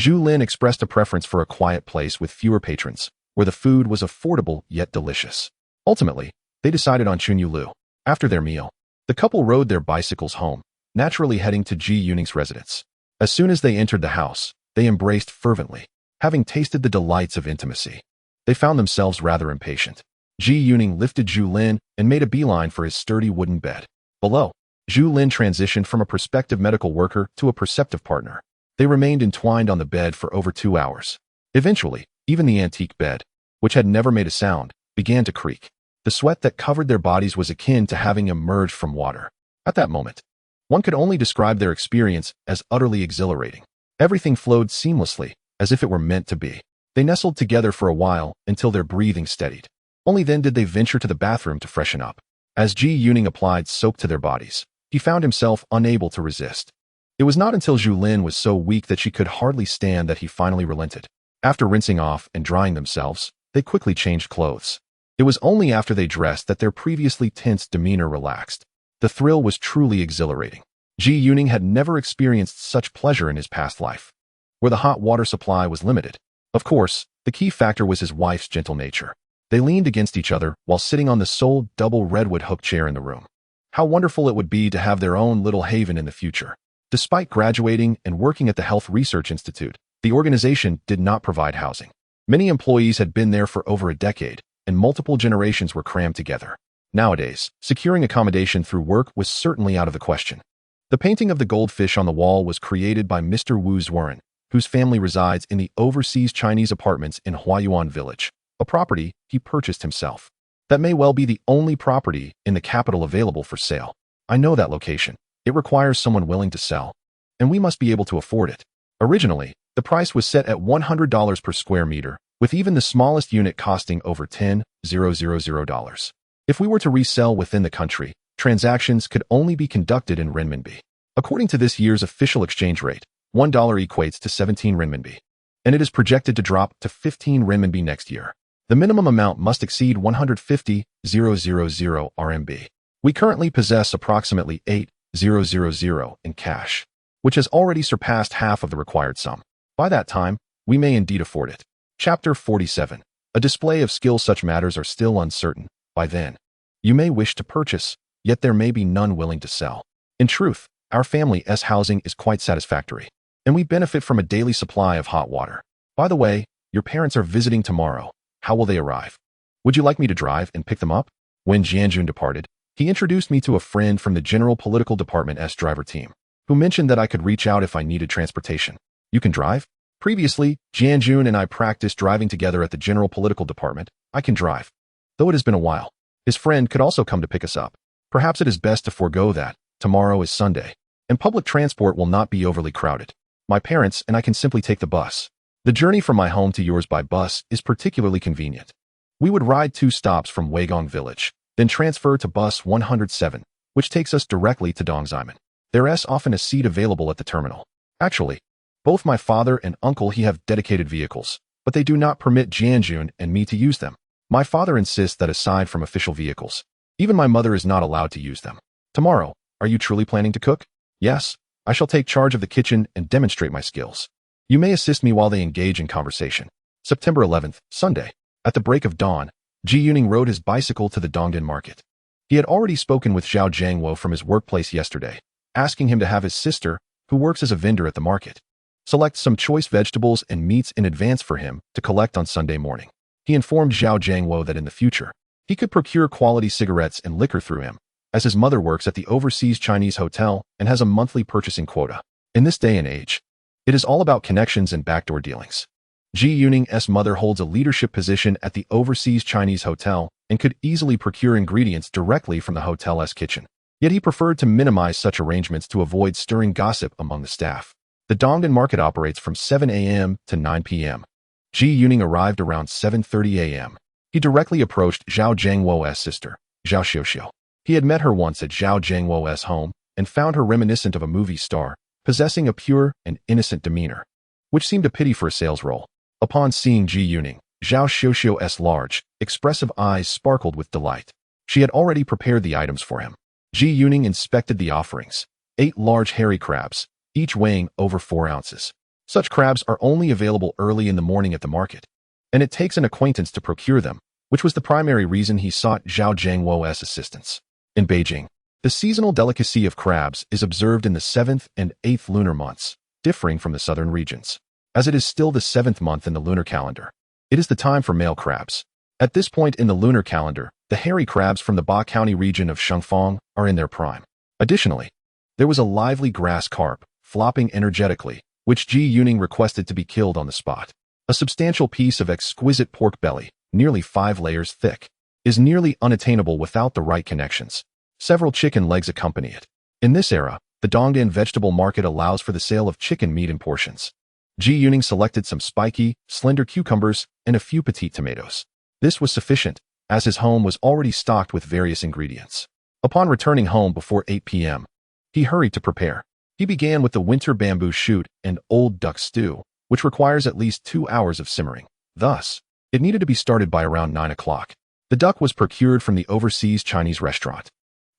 Zhu Lin expressed a preference for a quiet place with fewer patrons, where the food was affordable yet delicious. Ultimately, they decided on Chunyulu. After their meal, the couple rode their bicycles home, naturally heading to Ji Yuning's residence. As soon as they entered the house, they embraced fervently. Having tasted the delights of intimacy, they found themselves rather impatient. Ji Yuning lifted Zhu Lin and made a beeline for his sturdy wooden bed. Below, Zhu Lin transitioned from a prospective medical worker to a perceptive partner. They remained entwined on the bed for over 2 hours. Eventually, even the antique bed, which had never made a sound, began to creak. The sweat that covered their bodies was akin to having emerged from water. At that moment, one could only describe their experience as utterly exhilarating. Everything flowed seamlessly, as if it were meant to be. They nestled together for a while until their breathing steadied. Only then did they venture to the bathroom to freshen up. As Ji Yuning applied soap to their bodies, he found himself unable to resist. It was not until Zhu Lin was so weak that she could hardly stand that he finally relented. After rinsing off and drying themselves, they quickly changed clothes. It was only after they dressed that their previously tense demeanor relaxed. The thrill was truly exhilarating. Ji Yuning had never experienced such pleasure in his past life, where the hot water supply was limited. Of course, the key factor was his wife's gentle nature. They leaned against each other while sitting on the sole double redwood hook chair in the room. How wonderful it would be to have their own little haven in the future. Despite graduating and working at the Health Research Institute, the organization did not provide housing. Many employees had been there for over a decade, and multiple generations were crammed together. Nowadays, securing accommodation through work was certainly out of the question. The painting of the goldfish on the wall was created by Mr. Wu Zuoren, whose family resides in the overseas Chinese apartments in Huayuan Village, a property he purchased himself. That may well be the only property in the capital available for sale. I know that location. It requires someone willing to sell, and we must be able to afford it. Originally, the price was set at $100 per square meter, with even the smallest unit costing over $10,000. If we were to resell within the country, transactions could only be conducted in renminbi. According to this year's official exchange rate, $1 equates to 17 renminbi, and it is projected to drop to 15 renminbi next year. The minimum amount must exceed 150,000 RMB. We currently possess approximately 8,000 in cash, which has already surpassed half of the required sum. By that time, we may indeed afford it. Chapter 47. A display of skill. Such matters are still uncertain. By then, you may wish to purchase, yet there may be none willing to sell. In truth, our family's housing is quite satisfactory, and we benefit from a daily supply of hot water. By the way, your parents are visiting tomorrow. How will they arrive? Would you like me to drive and pick them up? When Jianjun departed, he introduced me to a friend from the General Political Department's driver team, who mentioned that I could reach out if I needed transportation. You can drive? Previously, Jianjun and I practiced driving together at the General Political Department. I can drive, though it has been a while. His friend could also come to pick us up. Perhaps it is best to forego that. Tomorrow is Sunday, and public transport will not be overly crowded. My parents and I can simply take the bus. The journey from my home to yours by bus is particularly convenient. We would ride 2 stops from Weigong Village, then transfer to bus 107, which takes us directly to Dongximen. There is often a seat available at the terminal. Actually, both my father and uncle have dedicated vehicles, but they do not permit Jianjun and me to use them. My father insists that aside from official vehicles, even my mother is not allowed to use them. Tomorrow, are you truly planning to cook? Yes, I shall take charge of the kitchen and demonstrate my skills. You may assist me while they engage in conversation. September 11th, Sunday. At the break of dawn, Ji Yuning rode his bicycle to the Dongdan market. He had already spoken with Zhao Jiangwo from his workplace yesterday, asking him to have his sister, who works as a vendor at the market, select some choice vegetables and meats in advance for him to collect on Sunday morning. He informed Zhao Jiangwo that in the future, He could procure quality cigarettes and liquor through him, as his mother works at the overseas Chinese hotel and has a monthly purchasing quota. In this day and age, it is all about connections and backdoor dealings. Ji Yuning's mother holds a leadership position at the overseas Chinese hotel and could easily procure ingredients directly from the hotel's kitchen. Yet he preferred to minimize such arrangements to avoid stirring gossip among the staff. The Dongdan market operates from 7 a.m. to 9 p.m. Ji Yuning arrived around 7:30 a.m. He directly approached Zhao Zhengwo's sister, Zhao Xiuxiu. He had met her once at Zhao Zhengwo's home and found her reminiscent of a movie star, possessing a pure and innocent demeanor, which seemed a pity for a sales role. Upon seeing Ji Yuning, Zhao Xiuxiu's large, expressive eyes sparkled with delight. She had already prepared the items for him. Ji Yuning inspected the offerings. 8 large hairy crabs, each weighing over 4 ounces. Such crabs are only available early in the morning at the market, and it takes an acquaintance to procure them, which was the primary reason he sought Zhao Zhengwo's assistance. In Beijing, the seasonal delicacy of crabs is observed in the 7th and 8th lunar months, differing from the southern regions. As it is still the 7th month in the lunar calendar, it is the time for male crabs. At this point in the lunar calendar, the hairy crabs from the Ba County region of Shangfang are in their prime. Additionally, there was a lively grass carp, flopping energetically, which Ji Yuning requested to be killed on the spot. A substantial piece of exquisite pork belly, nearly 5 layers thick, is nearly unattainable without the right connections. Several chicken legs accompany it. In this era, the Dongdan vegetable market allows for the sale of chicken meat in portions. Ji Yuning selected some spiky, slender cucumbers and a few petite tomatoes. This was sufficient, as his home was already stocked with various ingredients. Upon returning home before 8 p.m., he hurried to prepare. He began with the winter bamboo shoot and old duck stew, which requires at least 2 hours of simmering. Thus, it needed to be started by around 9 o'clock. The duck was procured from the overseas Chinese restaurant,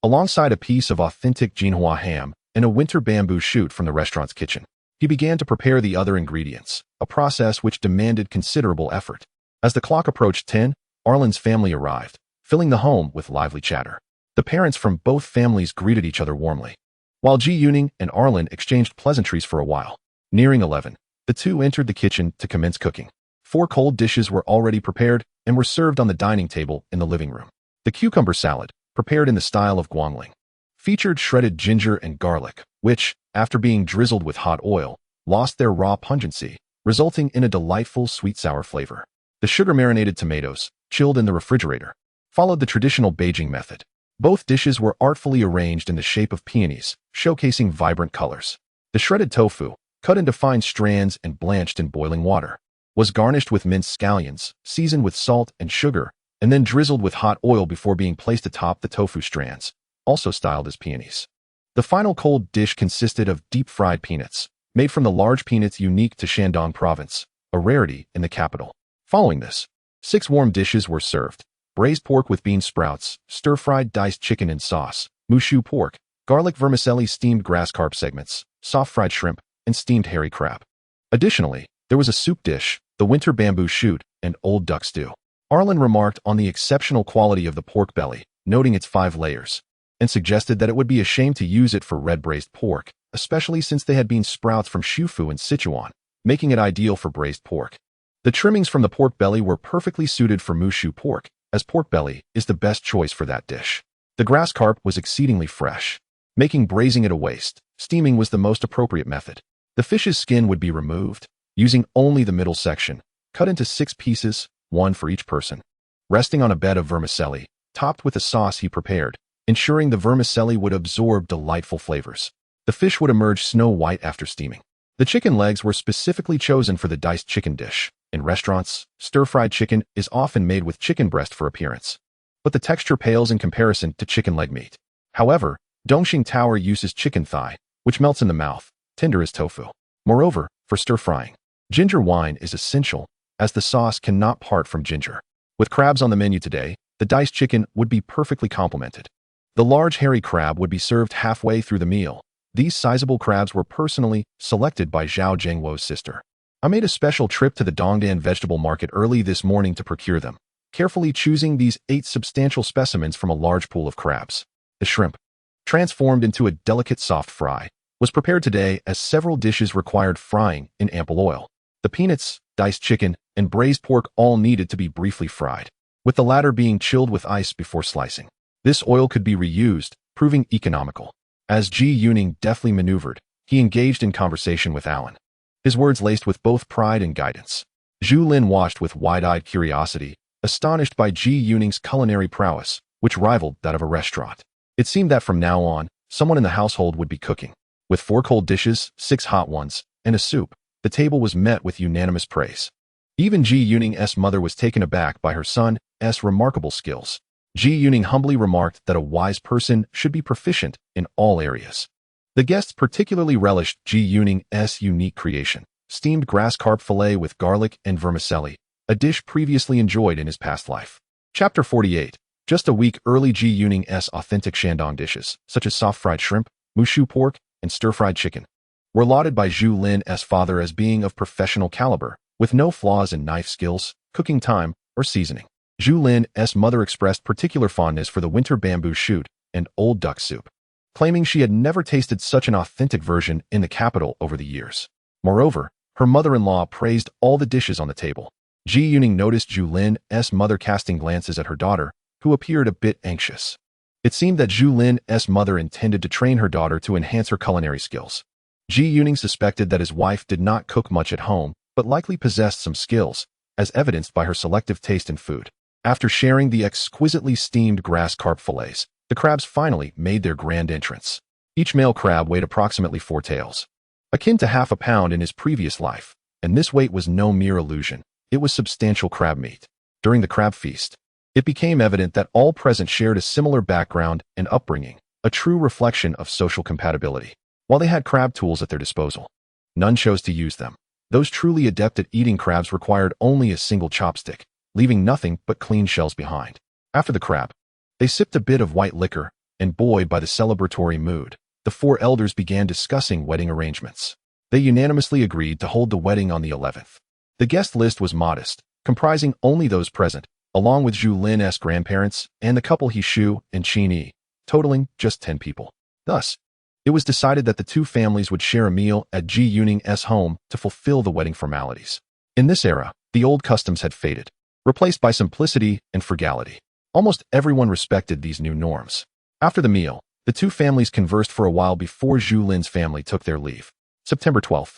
alongside a piece of authentic Jinhua ham and a winter bamboo shoot from the restaurant's kitchen. He began to prepare the other ingredients, a process which demanded considerable effort. As the clock approached 10, Arlen's family arrived, filling the home with lively chatter. The parents from both families greeted each other warmly, while Ji Yuning and Arlen exchanged pleasantries for a while. Nearing 11, the two entered the kitchen to commence cooking. 4 cold dishes were already prepared and were served on the dining table in the living room. The cucumber salad, prepared in the style of Guangling, featured shredded ginger and garlic, which, after being drizzled with hot oil, lost their raw pungency, resulting in a delightful sweet-sour flavor. The sugar-marinated tomatoes, chilled in the refrigerator, followed the traditional Beijing method. Both dishes were artfully arranged in the shape of peonies, showcasing vibrant colors. The shredded tofu, cut into fine strands and blanched in boiling water, was garnished with minced scallions, seasoned with salt and sugar, and then drizzled with hot oil before being placed atop the tofu strands, also styled as peonies. The final cold dish consisted of deep-fried peanuts, made from the large peanuts unique to Shandong province, a rarity in the capital. Following this, 6 warm dishes were served: braised pork with bean sprouts, stir-fried diced chicken in sauce, mushu pork, garlic vermicelli, steamed grass carp segments, soft-fried shrimp, and steamed hairy crab. Additionally, there was a soup dish, the winter bamboo shoot, and old duck stew. Arlen remarked on the exceptional quality of the pork belly, noting its 5 layers, and suggested that it would be a shame to use it for red braised pork, especially since they had bean sprouts from Shufu and Sichuan, making it ideal for braised pork. The trimmings from the pork belly were perfectly suited for mushu pork, as pork belly is the best choice for that dish. The grass carp was exceedingly fresh, making braising it a waste. Steaming was the most appropriate method. The fish's skin would be removed, using only the middle section, cut into 6 pieces, 1 for each person, resting on a bed of vermicelli, topped with a sauce he prepared, ensuring the vermicelli would absorb delightful flavors. The fish would emerge snow-white after steaming. The chicken legs were specifically chosen for the diced chicken dish. In restaurants, stir-fried chicken is often made with chicken breast for appearance, but the texture pales in comparison to chicken leg meat. However, Dongxing Tower uses chicken thigh, which melts in the mouth, tender as tofu. Moreover, for stir-frying, ginger wine is essential, as the sauce cannot part from ginger. With crabs on the menu today, the diced chicken would be perfectly complemented. The large hairy crab would be served halfway through the meal. These sizable crabs were personally selected by Zhao Zhengwo's sister. I made a special trip to the Dongdan vegetable market early this morning to procure them, carefully choosing these 8 substantial specimens from a large pool of crabs. The shrimp, transformed into a delicate soft fry, was prepared today as several dishes required frying in ample oil. The peanuts, diced chicken, and braised pork all needed to be briefly fried. with the latter being chilled with ice before slicing. This oil could be reused, proving economical. As Ji Yuning deftly maneuvered, he engaged in conversation with Alan, his words laced with both pride and guidance. Zhu Lin watched with wide-eyed curiosity, astonished by Ji Yuning's culinary prowess, which rivaled that of a restaurant. It seemed that from now on, someone in the household would be cooking. With 4 cold dishes, 6 hot ones, and a soup, the table was met with unanimous praise. Even Ji Yuning's mother was taken aback by her son's remarkable skills. Ji Yuning humbly remarked that a wise person should be proficient in all areas. The guests particularly relished Ji Yuning's unique creation, steamed grass carp fillet with garlic and vermicelli, a dish previously enjoyed in his past life. Chapter 48. Just a week early, Ji Yuning's authentic Shandong dishes, such as soft-fried shrimp, mushu pork, and stir-fried chicken, were lauded by Zhu Lin's father as being of professional caliber, with no flaws in knife skills, cooking time, or seasoning. Zhu Lin's mother expressed particular fondness for the winter bamboo shoot and old duck soup, claiming she had never tasted such an authentic version in the capital over the years. Moreover, her mother-in-law praised all the dishes on the table. Ji Yuning noticed Zhu Lin's mother casting glances at her daughter, who appeared a bit anxious. It seemed that Zhu Lin's mother intended to train her daughter to enhance her culinary skills. Ji Yuning suspected that his wife did not cook much at home, but likely possessed some skills, as evidenced by her selective taste in food. After sharing the exquisitely steamed grass carp fillets, the crabs finally made their grand entrance. Each male crab weighed approximately 4 taels, akin to half a pound in his previous life, and this weight was no mere illusion. It was substantial crab meat. During the crab feast, it became evident that all present shared a similar background and upbringing, a true reflection of social compatibility. While they had crab tools at their disposal, none chose to use them. Those truly adept at eating crabs required only a single chopstick, leaving nothing but clean shells behind. After the crab, they sipped a bit of white liquor, and buoyed by the celebratory mood, the 4 elders began discussing wedding arrangements. They unanimously agreed to hold the wedding on the 11th. The guest list was modest, comprising only those present, along with Zhu Lin's grandparents and the couple He Shu and Qin Yi, totaling just 10 people. Thus, it was decided that the 2 families would share a meal at Ji Yuning's home to fulfill the wedding formalities. In this era, the old customs had faded, replaced by simplicity and frugality. Almost everyone respected these new norms. After the meal, the 2 families conversed for a while before Zhu Lin's family took their leave. September 12th.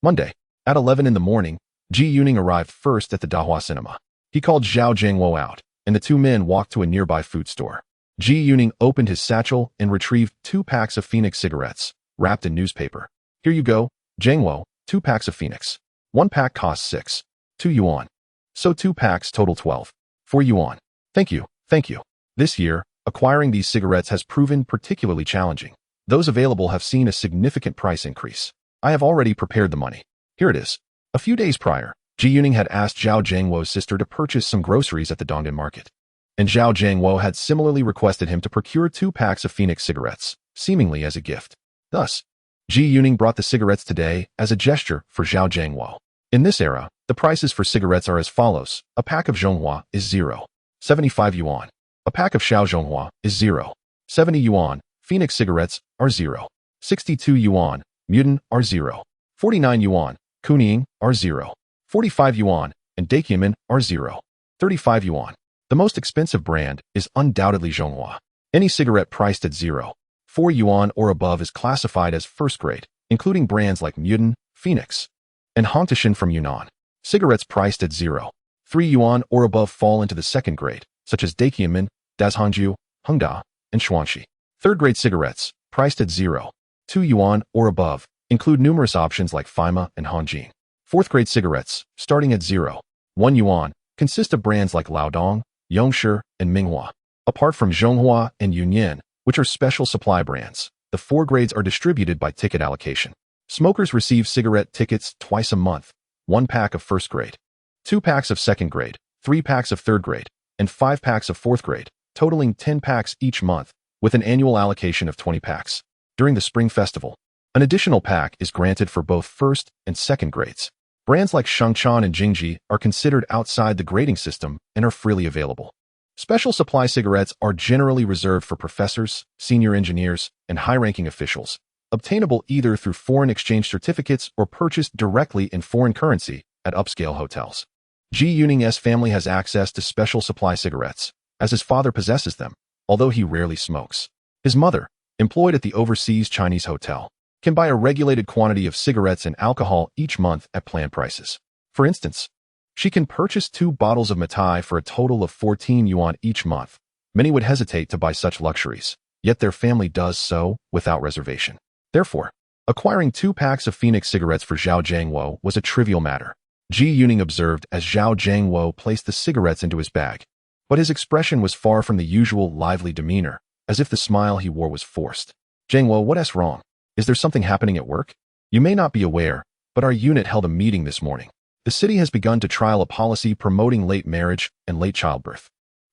Monday. At 11 in the morning, Ji Yuning arrived first at the Dahua Cinema. He called Zhao Zhangwo out, and the 2 men walked to a nearby food store. Ji Yuning opened his satchel and retrieved 2 packs of Phoenix cigarettes, wrapped in newspaper. Here you go, Zhangwo, 2 packs of Phoenix. 1 pack costs 2 yuan. So 2 packs total 4 yuan. Thank you, thank you. This year, acquiring these cigarettes has proven particularly challenging. Those available have seen a significant price increase. I have already prepared the money. Here it is. A few days prior, Ji Yuning had asked Zhao Zhangwo's sister to purchase some groceries at the Dongdan market, and Zhao Zhangwo had similarly requested him to procure 2 packs of Phoenix cigarettes, seemingly as a gift. Thus, Ji Yuning brought the cigarettes today as a gesture for Zhao Zhangwo. In this era, the prices for cigarettes are as follows. A pack of Zhonghua is 0.75 yuan. A pack of Xiao Zhonghua is 0.70 yuan. Phoenix cigarettes are 0.62 yuan. Mutin are 0.49 yuan. Kuning are 0.45 yuan. And Dakiaman are 0.35 yuan. The most expensive brand is undoubtedly Zhonghua. Any cigarette priced at 0.4 yuan or above is classified as first grade, including brands like Mutin, Phoenix, and Hongtashan from Yunnan. Cigarettes priced at 0.3 yuan or above fall into the second grade, such as Dakiaman, Dazhangju, Hengda, and Xuanxi. Third-grade cigarettes, priced at 0.2 yuan or above, include numerous options like Fima and Hanjin. Fourth-grade cigarettes, starting at 0.1 yuan, consist of brands like Laodong, Yongshi, and Minghua. Apart from Zhonghua and Yunyan, which are special supply brands, the 4 grades are distributed by ticket allocation. Smokers receive cigarette tickets twice a month, 1 pack of first grade, 2 packs of second grade, 3 packs of third grade, and 5 packs of fourth grade, totaling 10 packs each month, with an annual allocation of 20 packs. During the Spring Festival, an additional pack is granted for both first and second grades. Brands like Shangchan and Jingji are considered outside the grading system and are freely available. Special supply cigarettes are generally reserved for professors, senior engineers, and high-ranking officials, obtainable either through foreign exchange certificates or purchased directly in foreign currency at upscale hotels. Ji Yuning's family has access to special supply cigarettes, as his father possesses them, although he rarely smokes. His mother, employed at the overseas Chinese hotel, can buy a regulated quantity of cigarettes and alcohol each month at planned prices. For instance, she can purchase 2 bottles of Matai for a total of 14 yuan each month. Many would hesitate to buy such luxuries, yet their family does so without reservation. Therefore, acquiring 2 packs of Phoenix cigarettes for Zhao Jiangwo was a trivial matter. Ji Yuning observed as Zhao Jiangwo placed the cigarettes into his bag, but his expression was far from the usual lively demeanor, as if the smile he wore was forced. Jiangwo, what's wrong? Is there something happening at work? You may not be aware, but our unit held a meeting this morning. The city has begun to trial a policy promoting late marriage and late childbirth.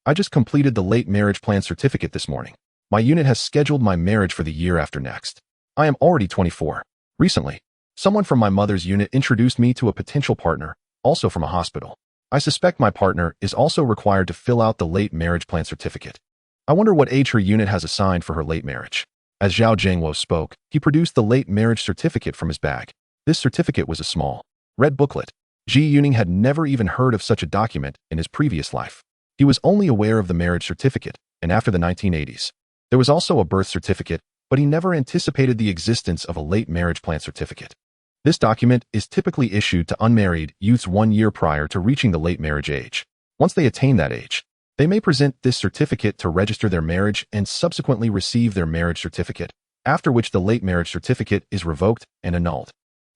I just completed the late marriage plan certificate this morning. My unit has scheduled my marriage for the year after next. I am already 24. Recently, someone from my mother's unit introduced me to a potential partner, also from a hospital. I suspect my partner is also required to fill out the late marriage plan certificate. I wonder what age her unit has assigned for her late marriage. As Zhao Jiangwo spoke, he produced the late marriage certificate from his bag. This certificate was a small, red booklet. Ji Yuning had never even heard of such a document in his previous life. He was only aware of the marriage certificate, and after the 1980s, there was also a birth certificate, but he never anticipated the existence of a late marriage plan certificate. This document is typically issued to unmarried youths 1 year prior to reaching the late marriage age. Once they attain that age, they may present this certificate to register their marriage and subsequently receive their marriage certificate, after which the late marriage certificate is revoked and annulled.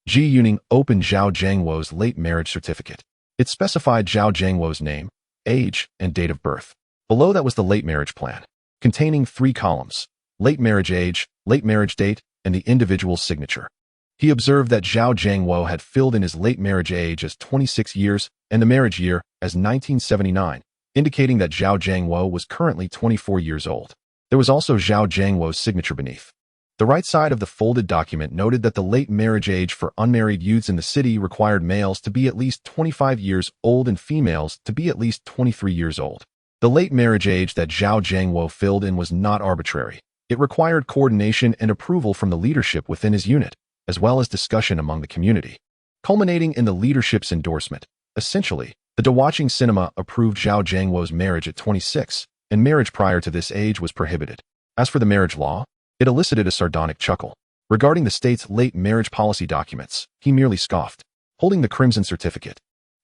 Ji Yuning opened Zhao Jiangwo's late marriage certificate. It specified Zhao Jiangwo's name, age, and date of birth. Below that was the late marriage plan, containing 3 columns: late marriage age, late marriage date, and the individual's signature. He observed that Zhao Jiangwo had filled in his late marriage age as 26 years and the marriage year as 1979, indicating that Zhao Jiangwo was currently 24 years old. There was also Zhao Jiangwo's signature beneath. The right side of the folded document noted that the late marriage age for unmarried youths in the city required males to be at least 25 years old and females to be at least 23 years old. The late marriage age that Zhao Jiangwo filled in was not arbitrary. It required coordination and approval from the leadership within his unit, as well as discussion among the community, culminating in the leadership's endorsement. Essentially, the Dewatching Cinema approved Zhao Jiangwo's marriage at 26, and marriage prior to this age was prohibited. As for the marriage law, it elicited a sardonic chuckle. Regarding the state's late marriage policy documents, he merely scoffed. Holding the crimson certificate,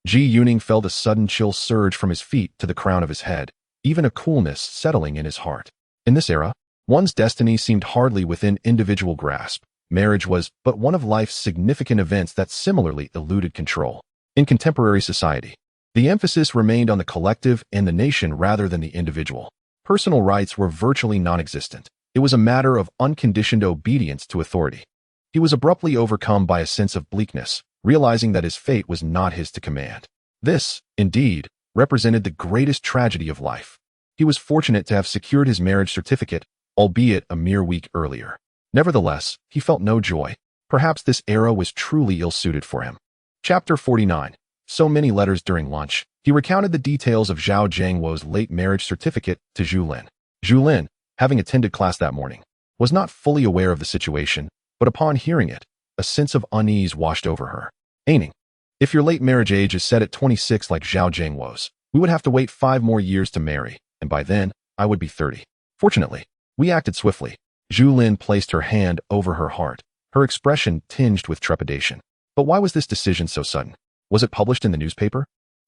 Ji Yuning felt a sudden chill surge from his feet to the crown of his head, even a coolness settling in his heart. In this era, one's destiny seemed hardly within individual grasp. Marriage was but one of life's significant events that similarly eluded control. In contemporary society, the emphasis remained on the collective and the nation rather than the individual. Personal rights were virtually non-existent. It was a matter of unconditioned obedience to authority. He was abruptly overcome by a sense of bleakness, realizing that his fate was not his to command. This, indeed, represented the greatest tragedy of life. He was fortunate to have secured his marriage certificate, albeit a mere week earlier. Nevertheless, he felt no joy. Perhaps this era was truly ill-suited for him. Chapter 49. So many letters during lunch. He recounted the details of Zhao Jiangwo's late marriage certificate to Zhu Lin. Zhu Lin, having attended class that morning, was not fully aware of the situation, but upon hearing it, a sense of unease washed over her. Aining, if your late marriage age is set at 26 like Zhao Jiangwo's, we would have to wait 5 more years to marry, and by then, I would be 30. Fortunately, we acted swiftly. Zhu Lin placed her hand over her heart, her expression tinged with trepidation. But why was this decision so sudden? Was it published in the newspaper?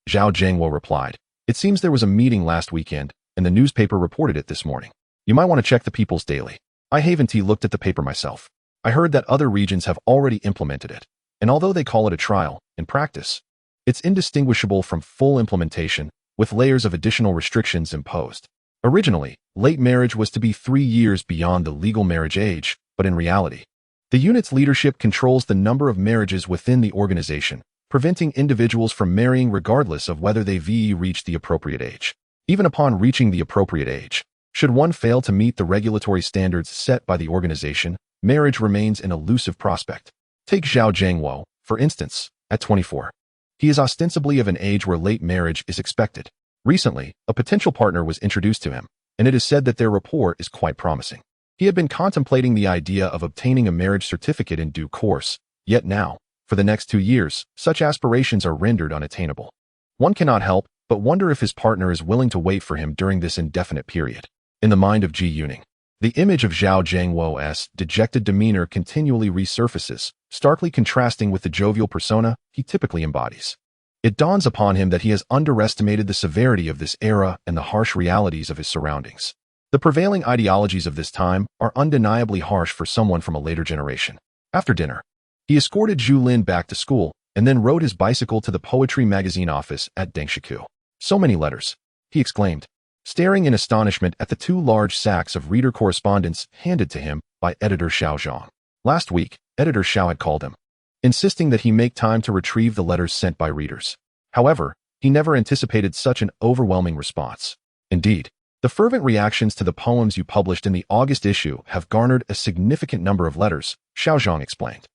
Zhao Jiangwo replied, it seems there was a meeting last weekend, and the newspaper reported it this morning. You might want to check the People's Daily. I haven't looked at the paper myself. I heard that other regions have already implemented it, and although they call it a trial, in practice, it's indistinguishable from full implementation, with layers of additional restrictions imposed. Originally, late marriage was to be 3 years beyond the legal marriage age, but in reality, the unit's leadership controls the number of marriages within the organization, preventing individuals from marrying regardless of whether they reach the appropriate age. Even upon reaching the appropriate age, should one fail to meet the regulatory standards set by the organization, marriage remains an elusive prospect. Take Zhao Jiangwo, for instance, at 24. He is ostensibly of an age where late marriage is expected. Recently, a potential partner was introduced to him, and it is said that their rapport is quite promising. He had been contemplating the idea of obtaining a marriage certificate in due course, yet now, for the next 2 years, such aspirations are rendered unattainable. One cannot help but wonder if his partner is willing to wait for him during this indefinite period. In the mind of Ji Yuning, the image of Zhao Zhangwo's dejected demeanor continually resurfaces, starkly contrasting with the jovial persona he typically embodies. It dawns upon him that he has underestimated the severity of this era and the harsh realities of his surroundings. The prevailing ideologies of this time are undeniably harsh for someone from a later generation. After dinner, he escorted Zhu Lin back to school and then rode his bicycle to the poetry magazine office at Dengshiku. "So many letters," he exclaimed, staring in astonishment at the two large sacks of reader correspondence handed to him by editor Xiao Zhang. Last week, editor Xiao had called him, insisting that he make time to retrieve the letters sent by readers. However, he never anticipated such an overwhelming response. Indeed, the fervent reactions to the poems you published in the August issue have garnered a significant number of letters, Xiao Zhang explained.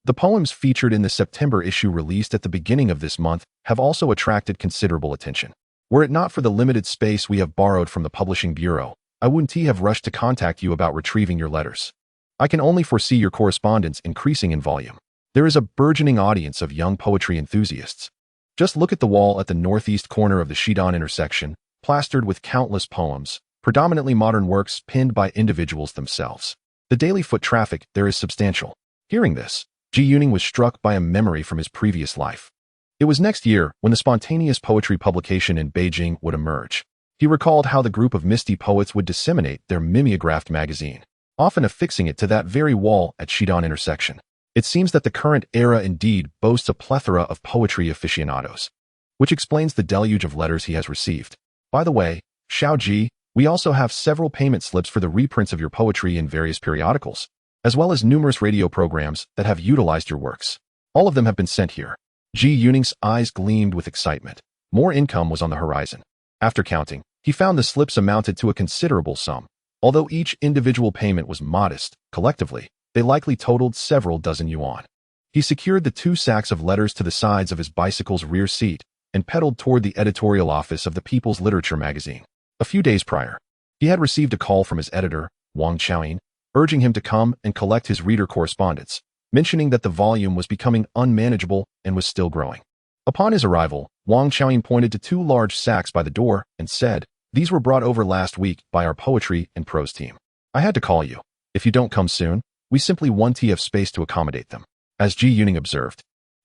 The poems featured in the September issue released at the beginning of this month have also attracted considerable attention. Were it not for the limited space we have borrowed from the publishing bureau, I wouldn't have rushed to contact you about retrieving your letters. I can only foresee your correspondence increasing in volume. There is a burgeoning audience of young poetry enthusiasts. Just look at the wall at the northeast corner of the Shidan intersection, plastered with countless poems, predominantly modern works penned by individuals themselves. The daily foot traffic there is substantial. Hearing this, Ji Yuning was struck by a memory from his previous life. It was next year when the spontaneous poetry publication in Beijing would emerge. He recalled how the group of misty poets would disseminate their mimeographed magazine, often affixing it to that very wall at Shidan intersection. It seems that the current era indeed boasts a plethora of poetry aficionados, which explains the deluge of letters he has received. By the way, Xiao Ji, we also have several payment slips for the reprints of your poetry in various periodicals, as well as numerous radio programs that have utilized your works. All of them have been sent here. Ji Yuning's eyes gleamed with excitement. More income was on the horizon. After counting, he found the slips amounted to a considerable sum. Although each individual payment was modest, collectively, they likely totaled several dozen yuan. He secured the 2 sacks of letters to the sides of his bicycle's rear seat and pedaled toward the editorial office of the People's Literature magazine. A few days prior, he had received a call from his editor, Wang Qiaoyin, urging him to come and collect his reader correspondence, mentioning that the volume was becoming unmanageable and was still growing. Upon his arrival, Wang Qiaoyin pointed to 2 large sacks by the door and said, "These were brought over last week by our poetry and prose team. I had to call you. If you don't come soon, we simply won't have space to accommodate them." As Ji Yuning observed,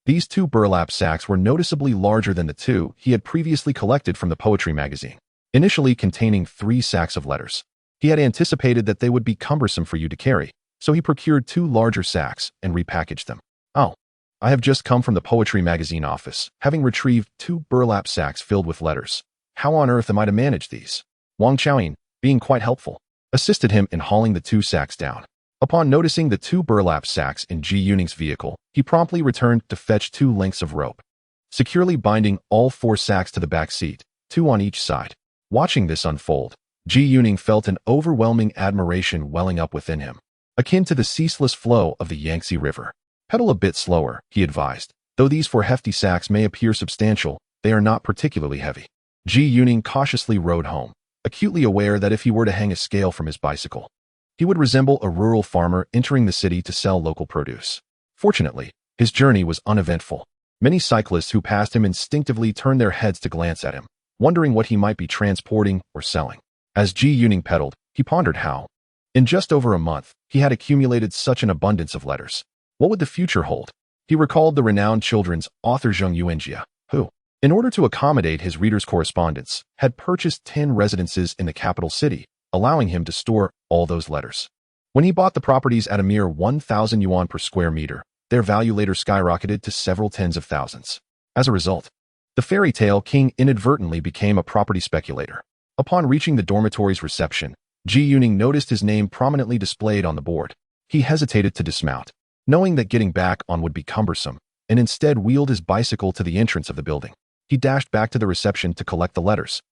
these 2 burlap sacks were noticeably larger than the 2 he had previously collected from the poetry magazine, initially containing 3 sacks of letters. He had anticipated that they would be cumbersome for you to carry, so he procured 2 larger sacks and repackaged them. "Oh, I have just come from the poetry magazine office, having retrieved 2 burlap sacks filled with letters. How on earth am I to manage these?" Wang Qiaoyin, being quite helpful, assisted him in hauling the 2 sacks down. Upon noticing the 2 burlap sacks in Ji Yuning's vehicle, he promptly returned to fetch 2 lengths of rope, securely binding all 4 sacks to the back seat, 2 on each side. Watching this unfold, Ji Yuning felt an overwhelming admiration welling up within him, akin to the ceaseless flow of the Yangtze River. "Pedal a bit slower," he advised. "Though these 4 hefty sacks may appear substantial, they are not particularly heavy." Ji Yuning cautiously rode home, acutely aware that if he were to hang a scale from his bicycle, he would resemble a rural farmer entering the city to sell local produce. Fortunately, his journey was uneventful. Many cyclists who passed him instinctively turned their heads to glance at him, wondering what he might be transporting or selling. As Ji Yuning pedaled, he pondered how, in just over a month, he had accumulated such an abundance of letters. What would the future hold? He recalled the renowned children's author Zheng Yuanjia, who, in order to accommodate his readers' correspondence, had purchased 10 residences in the capital city, allowing him to store all those letters. When he bought the properties at a mere 1,000 yuan per square meter, their value later skyrocketed to several tens of thousands. As a result, the fairy tale king inadvertently became a property speculator. Upon reaching the dormitory's reception, Ji Yuning noticed his name prominently displayed on the board. He hesitated to dismount, knowing that getting back on would be cumbersome, and instead wheeled his bicycle to the entrance of the building. He dashed back to the reception to collect the letters.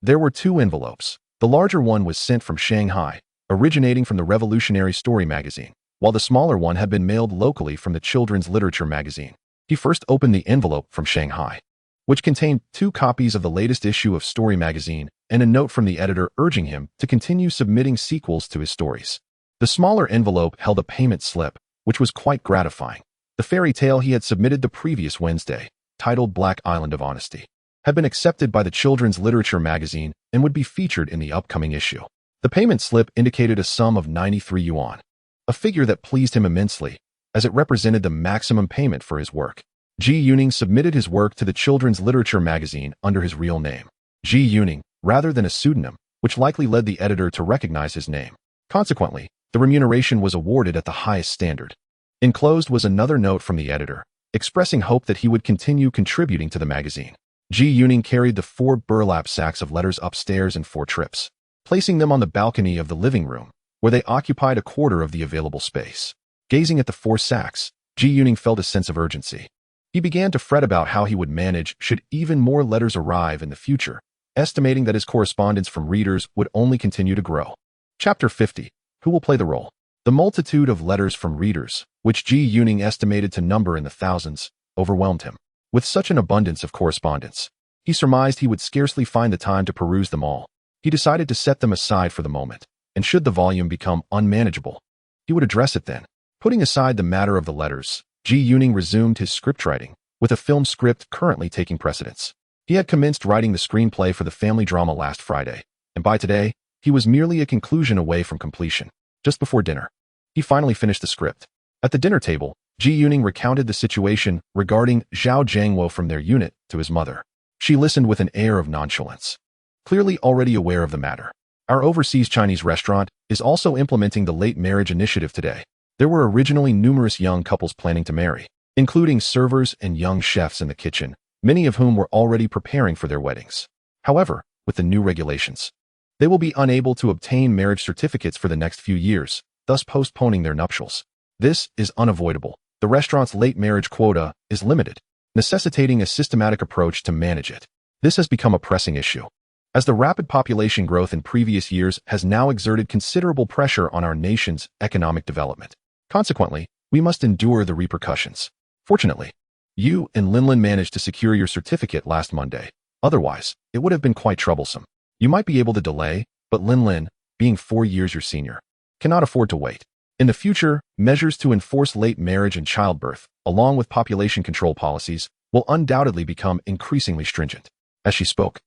There were 2 envelopes. The larger one was sent from Shanghai, originating from the Revolutionary Story magazine, while the smaller one had been mailed locally from the Children's Literature magazine. He first opened the envelope from Shanghai, which contained 2 copies of the latest issue of Story magazine and a note from the editor urging him to continue submitting sequels to his stories. The smaller envelope held a payment slip, which was quite gratifying. The fairy tale he had submitted the previous Wednesday, titled Black Island of Honesty. had been accepted by the children's literature magazine and would be featured in the upcoming issue. The payment slip indicated a sum of 93 yuan, a figure that pleased him immensely, as it represented the maximum payment for his work. Ji Yuning submitted his work to the children's literature magazine under his real name, Ji Yuning, rather than a pseudonym, which likely led the editor to recognize his name. Consequently, the remuneration was awarded at the highest standard. Enclosed was another note from the editor, expressing hope that he would continue contributing to the magazine. Ji Yuning carried the 4 burlap sacks of letters upstairs in 4 trips, placing them on the balcony of the living room, where they occupied a quarter of the available space. Gazing at the 4 sacks, Ji Yuning felt a sense of urgency. He began to fret about how he would manage should even more letters arrive in the future, estimating that his correspondence from readers would only continue to grow. Chapter 50. Who will play the role? The multitude of letters from readers, which Ji Yuning estimated to number in the thousands, overwhelmed him. With such an abundance of correspondence, he surmised he would scarcely find the time to peruse them all. He decided to set them aside for the moment, and should the volume become unmanageable, he would address it then. Putting aside the matter of the letters, Ji Yuning resumed his scriptwriting, with a film script currently taking precedence. He had commenced writing the screenplay for the family drama last Friday, and by today, he was merely a conclusion away from completion. Just before dinner, he finally finished the script. At the dinner table, Ji Yuning recounted the situation regarding Zhao Jiangwo from their unit to his mother. She listened with an air of nonchalance, clearly already aware of the matter. Our overseas Chinese restaurant is also implementing the late marriage initiative today. There were originally numerous young couples planning to marry, including servers and young chefs in the kitchen, many of whom were already preparing for their weddings. However, with the new regulations, they will be unable to obtain marriage certificates for the next few years, thus postponing their nuptials. This is unavoidable. The restaurant's late marriage quota is limited, necessitating a systematic approach to manage it. This has become a pressing issue, as the rapid population growth in previous years has now exerted considerable pressure on our nation's economic development. Consequently, we must endure the repercussions. Fortunately, you and Lin managed to secure your certificate last Monday. Otherwise, it would have been quite troublesome. You might be able to delay, but Lin, being 4 years your senior, cannot afford to wait. In the future, measures to enforce late marriage and childbirth, along with population control policies, will undoubtedly become increasingly stringent. As she spoke,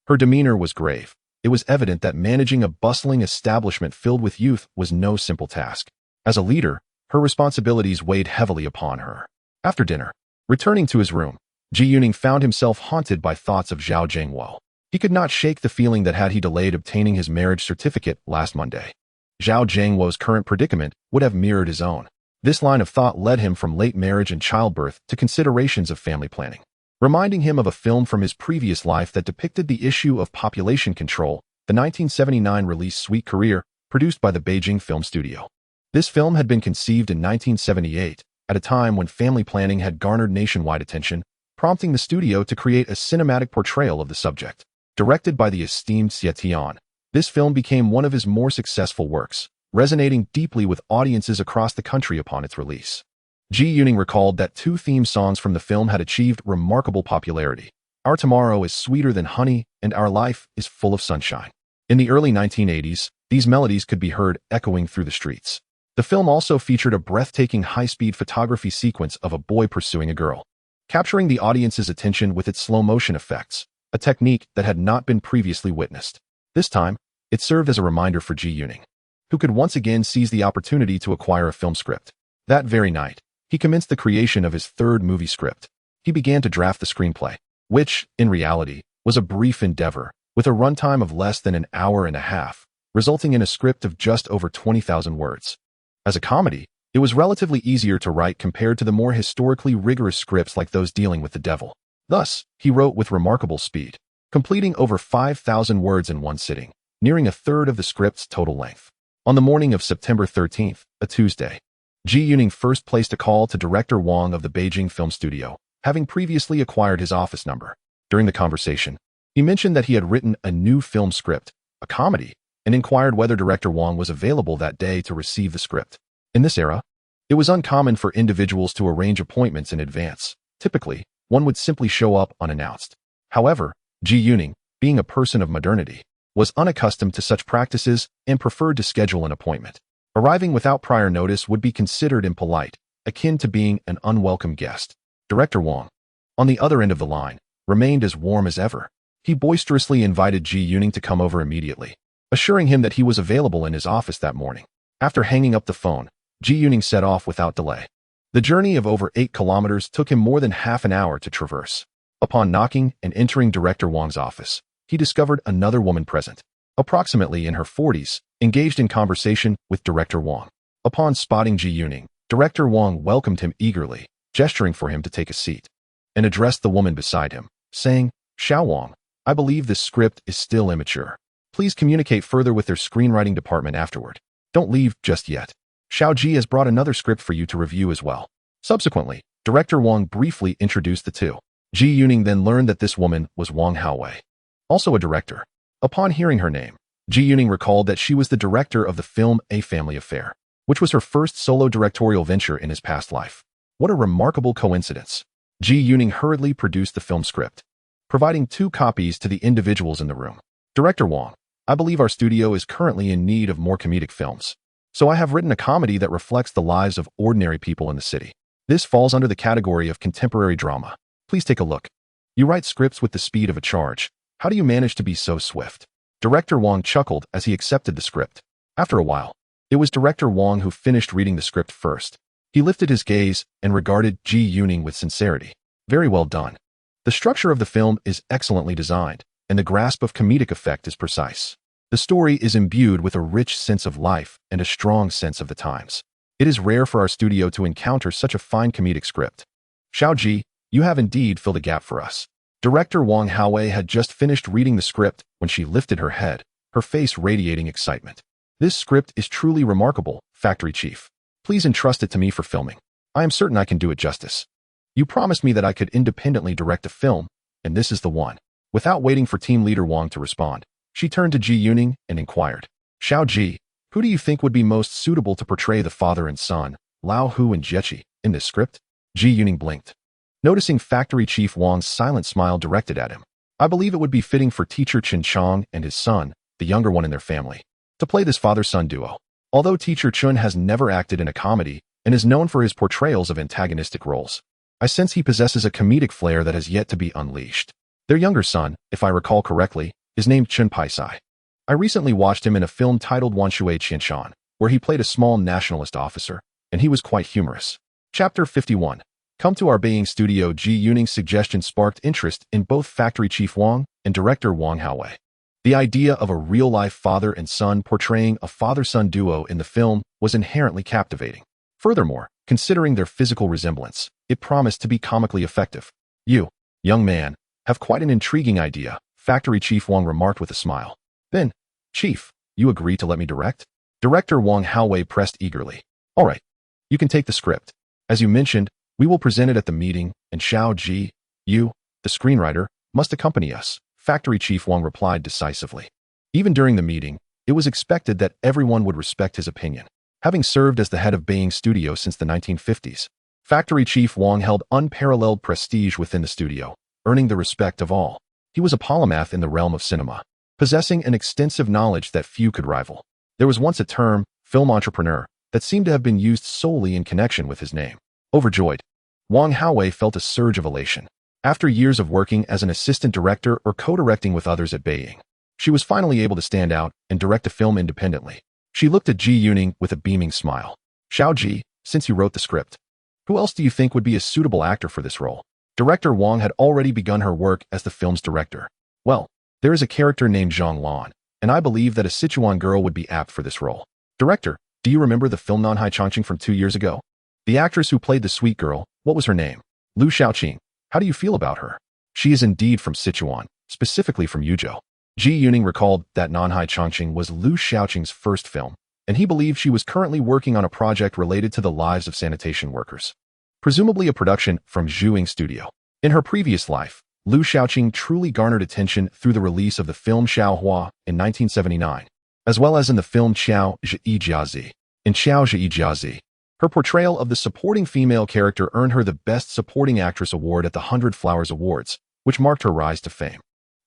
her demeanor was grave. It was evident that managing a bustling establishment filled with youth was no simple task. As a leader, her responsibilities weighed heavily upon her. After dinner, returning to his room, Ji Yuning found himself haunted by thoughts of Zhao Jiangwo. He could not shake the feeling that had he delayed obtaining his marriage certificate last Monday, Zhao Jiangwo's current predicament would have mirrored his own. This line of thought led him from late marriage and childbirth to considerations of family planning, reminding him of a film from his previous life that depicted the issue of population control, the 1979 release Sweet Career, produced by the Beijing Film Studio. This film had been conceived in 1978, at a time when family planning had garnered nationwide attention, prompting the studio to create a cinematic portrayal of the subject. Directed by the esteemed Xie Tian, this film became one of his more successful works, resonating deeply with audiences across the country upon its release. Ji Yuning recalled that 2 theme songs from the film had achieved remarkable popularity. Our Tomorrow is Sweeter Than Honey and Our Life is Full of Sunshine. In the early 1980s, these melodies could be heard echoing through the streets. The film also featured a breathtaking high-speed photography sequence of a boy pursuing a girl, capturing the audience's attention with its slow-motion effects, a technique that had not been previously witnessed. This time, it served as a reminder for Ji Yuning, who could once again seize the opportunity to acquire a film script. That very night, he commenced the creation of his 3rd movie script. He began to draft the screenplay, which, in reality, was a brief endeavor, with a runtime of less than an hour and a half, resulting in a script of just over 20,000 words. As a comedy, it was relatively easier to write compared to the more historically rigorous scripts like those dealing with the devil. Thus, he wrote with remarkable speed, completing over 5,000 words in one sitting, nearing a third of the script's total length. On the morning of September 13th, a Tuesday, Ji Yuning first placed a call to Director Wang of the Beijing Film Studio, having previously acquired his office number. During the conversation, he mentioned that he had written a new film script, a comedy, and inquired whether Director Wang was available that day to receive the script. In this era, it was uncommon for individuals to arrange appointments in advance. Typically, one would simply show up unannounced. However, Ji Yuning, being a person of modernity, was unaccustomed to such practices and preferred to schedule an appointment. Arriving without prior notice would be considered impolite, akin to being an unwelcome guest. Director Wang, on the other end of the line, remained as warm as ever. He boisterously invited Ji Yuning to come over immediately, assuring him that he was available in his office that morning. After hanging up the phone, Ji Yuning set off without delay. The journey of over 8 kilometers took him more than half an hour to traverse. Upon knocking and entering Director Wang's office, he discovered another woman present, approximately in her 40s, engaged in conversation with Director Wang. Upon spotting Ji Yuning, Director Wang welcomed him eagerly, gesturing for him to take a seat, and addressed the woman beside him, saying, "Xiao Wang, I believe this script is still immature. Please communicate further with their screenwriting department afterward. Don't leave just yet. Xiao Ji has brought another script for you to review as well." Subsequently, Director Wang briefly introduced the two. Ji Yuning then learned that this woman was Wang Haowei, also a director. Upon hearing her name, Ji Yuning recalled that she was the director of the film A Family Affair, which was her first solo directorial venture in his past life. What a remarkable coincidence. Ji Yuning hurriedly produced the film script, providing 2 copies to the individuals in the room. "Director Wang, I believe our studio is currently in need of more comedic films. So I have written a comedy that reflects the lives of ordinary people in the city. This falls under the category of contemporary drama. Please take a look. You write scripts with the speed of a charge. How do you manage to be so swift?" Director Wang chuckled as he accepted the script. After a while, it was Director Wang who finished reading the script first. He lifted his gaze and regarded Ji Yuning with sincerity. "Very well done. The structure of the film is excellently designed, and the grasp of comedic effect is precise. The story is imbued with a rich sense of life and a strong sense of the times. It is rare for our studio to encounter such a fine comedic script. Xiao Ji, you have indeed filled a gap for us." Director Wang Haowei had just finished reading the script when she lifted her head, her face radiating excitement. "This script is truly remarkable, Factory Chief. Please entrust it to me for filming. I am certain I can do it justice. You promised me that I could independently direct a film, and this is the one." Without waiting for team leader Wang to respond, she turned to Ji Yuning and inquired, "Xiao Ji, who do you think would be most suitable to portray the father and son, Lao Hu and Jiechi, in this script?" Ji Yuning blinked, noticing Factory Chief Wang's silent smile directed at him. "I believe it would be fitting for teacher Chen Chong and his son, the younger one in their family, to play this father-son duo. Although teacher Chun has never acted in a comedy and is known for his portrayals of antagonistic roles, I sense he possesses a comedic flair that has yet to be unleashed. Their younger son, if I recall correctly, is named Chen Paisai. I recently watched him in a film titled Wanshui Qianshan, where he played a small nationalist officer, and he was quite humorous." Chapter 51. Come to our Beijing studio. Ji Yuning's suggestion sparked interest in both Factory Chief Wang and director Wang Haowei. The idea of a real-life father and son portraying a father-son duo in the film was inherently captivating. Furthermore, considering their physical resemblance, it promised to be comically effective. "You, young man, have quite an intriguing idea," Factory Chief Wang remarked with a smile. "Then, Chief, you agree to let me direct?" Director Wang Haowei pressed eagerly. "All right, you can take the script. As you mentioned, we will present it at the meeting, and Xiao Ji, you, the screenwriter, must accompany us," Factory Chief Wang replied decisively. Even during the meeting, it was expected that everyone would respect his opinion. Having served as the head of Beijing Studio since the 1950s, Factory Chief Wang held unparalleled prestige within the studio, earning the respect of all. He was a polymath in the realm of cinema, possessing an extensive knowledge that few could rival. There was once a term, film entrepreneur, that seemed to have been used solely in connection with his name. Overjoyed, Wang Haowei felt a surge of elation. After years of working as an assistant director or co-directing with others at Beijing, she was finally able to stand out and direct a film independently. She looked at Ji Yuning with a beaming smile. "Xiao Ji, since you wrote the script, who else do you think would be a suitable actor for this role?" Director Wang had already begun her work as the film's director. "Well, there is a character named Zhang Lan, and I believe that a Sichuan girl would be apt for this role. Director, do you remember the film Nanhai Chongqing from 2 years ago? The actress who played the sweet girl, what was her name? Lu Xiaoqing. How do you feel about her? She is indeed from Sichuan, specifically from Yuzhou." Ji Yuning recalled that Nanhai Chongqing was Lu Xiaoqing's first film, and he believed she was currently working on a project related to the lives of sanitation workers, presumably a production from Zhuing Studio. In her previous life, Lu Xiaoqing truly garnered attention through the release of the film Xiao Hua in 1979, as well as in the film Xiao Zhi Jiazi. In Xiao Zhi Jiazi, her portrayal of the supporting female character earned her the Best Supporting Actress award at the 100 Flowers Awards, which marked her rise to fame.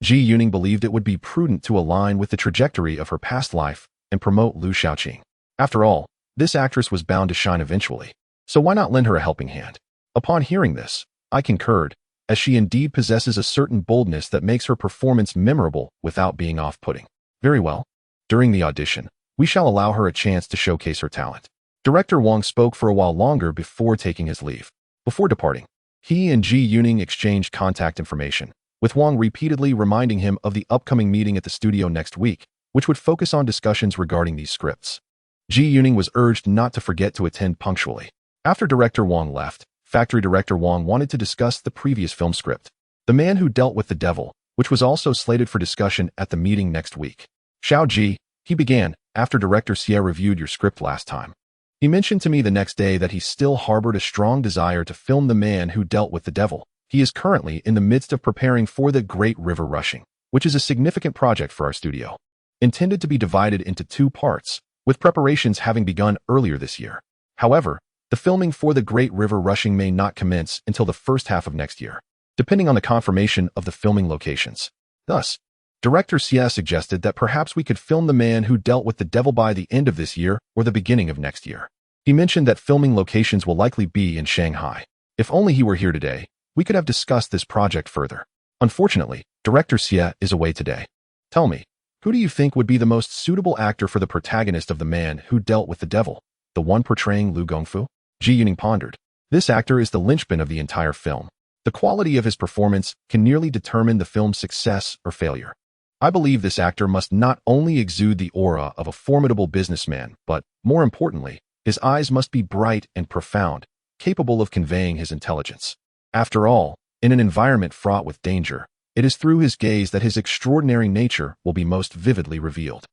Ji Yuning believed it would be prudent to align with the trajectory of her past life and promote Lu Xiaoqing. After all, this actress was bound to shine eventually, so why not lend her a helping hand? Upon hearing this, I concurred, as she indeed possesses a certain boldness that makes her performance memorable without being off-putting. Very well. During the audition, we shall allow her a chance to showcase her talent. Director Wong spoke for a while longer before taking his leave. Before departing, he and Ji Yuning exchanged contact information, with Wong repeatedly reminding him of the upcoming meeting at the studio next week, which would focus on discussions regarding these scripts. Ji Yuning was urged not to forget to attend punctually. After Director Wong left, Factory Director Wong wanted to discuss the previous film script, The Man Who Dealt with the Devil, which was also slated for discussion at the meeting next week. Xiao Ji, he began, after Director Xie reviewed your script last time. He mentioned to me the next day that he still harbored a strong desire to film The Man Who Dealt with the Devil. He is currently in the midst of preparing for The Great River Rushing, which is a significant project for our studio, intended to be divided into 2 parts, with preparations having begun earlier this year. However, the filming for The Great River Rushing may not commence until the first half of next year, depending on the confirmation of the filming locations. Thus, Director Xie suggested that perhaps we could film The Man Who Dealt with the Devil by the end of this year or the beginning of next year. He mentioned that filming locations will likely be in Shanghai. If only he were here today, we could have discussed this project further. Unfortunately, Director Xie is away today. Tell me, who do you think would be the most suitable actor for the protagonist of The Man Who Dealt with the Devil, the one portraying Lu Gongfu? Ji Yuning pondered. This actor is the linchpin of the entire film. The quality of his performance can nearly determine the film's success or failure. I believe this actor must not only exude the aura of a formidable businessman, but, more importantly, his eyes must be bright and profound, capable of conveying his intelligence. After all, in an environment fraught with danger, it is through his gaze that his extraordinary nature will be most vividly revealed.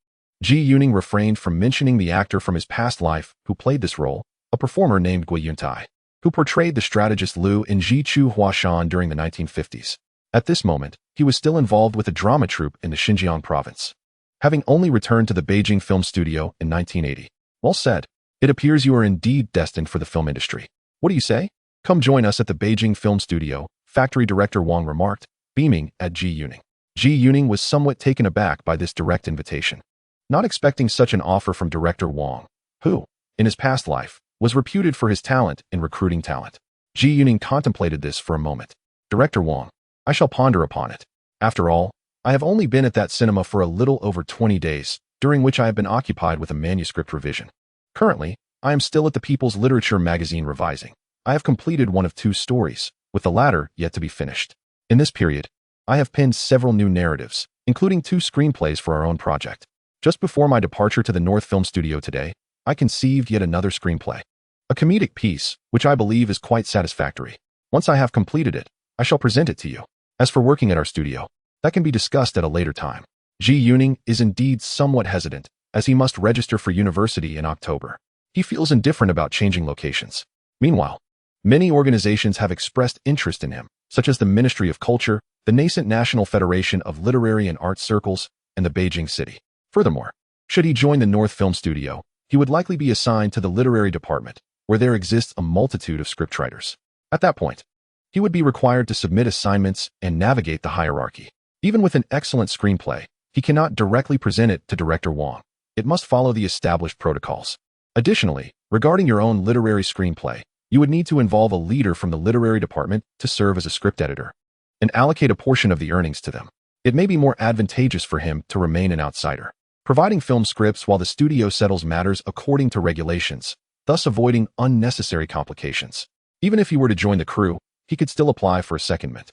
Ji Yuning refrained from mentioning the actor from his past life who played this role, a performer named Gui Yuntai, who portrayed the strategist Lu in Jichu Huashan during the 1950s. At this moment, he was still involved with a drama troupe in the Xinjiang province, having only returned to the Beijing Film Studio in 1980. Well said. It appears you are indeed destined for the film industry. What do you say? Come join us at the Beijing Film Studio, Factory Director Wong remarked, beaming at Ji Yuning. Ji Yuning was somewhat taken aback by this direct invitation, not expecting such an offer from Director Wong, who, in his past life, was reputed for his talent in recruiting talent. Ji Yuning contemplated this for a moment. Director Wong, I shall ponder upon it. After all, I have only been at that cinema for a little over 20 days, during which I have been occupied with a manuscript revision. Currently, I am still at the People's Literature magazine revising. I have completed one of 2 stories, with the latter yet to be finished. In this period, I have penned several new narratives, including 2 screenplays for our own project. Just before my departure to the North Film Studio today, I conceived yet another screenplay, a comedic piece, which I believe is quite satisfactory. Once I have completed it, I shall present it to you. As for working at our studio, that can be discussed at a later time. Ji Yuning is indeed somewhat hesitant, as he must register for university in October. He feels indifferent about changing locations. Meanwhile, many organizations have expressed interest in him, such as the Ministry of Culture, the nascent National Federation of Literary and Art Circles, and the Beijing City. Furthermore, should he join the North Film Studio, he would likely be assigned to the literary department, where there exists a multitude of scriptwriters. At that point, he would be required to submit assignments and navigate the hierarchy. Even with an excellent screenplay, he cannot directly present it to Director Wong. It must follow the established protocols. Additionally, regarding your own literary screenplay, you would need to involve a leader from the literary department to serve as a script editor and allocate a portion of the earnings to them. It may be more advantageous for him to remain an outsider, providing film scripts while the studio settles matters according to regulations, thus avoiding unnecessary complications. Even if he were to join the crew, he could still apply for a secondment,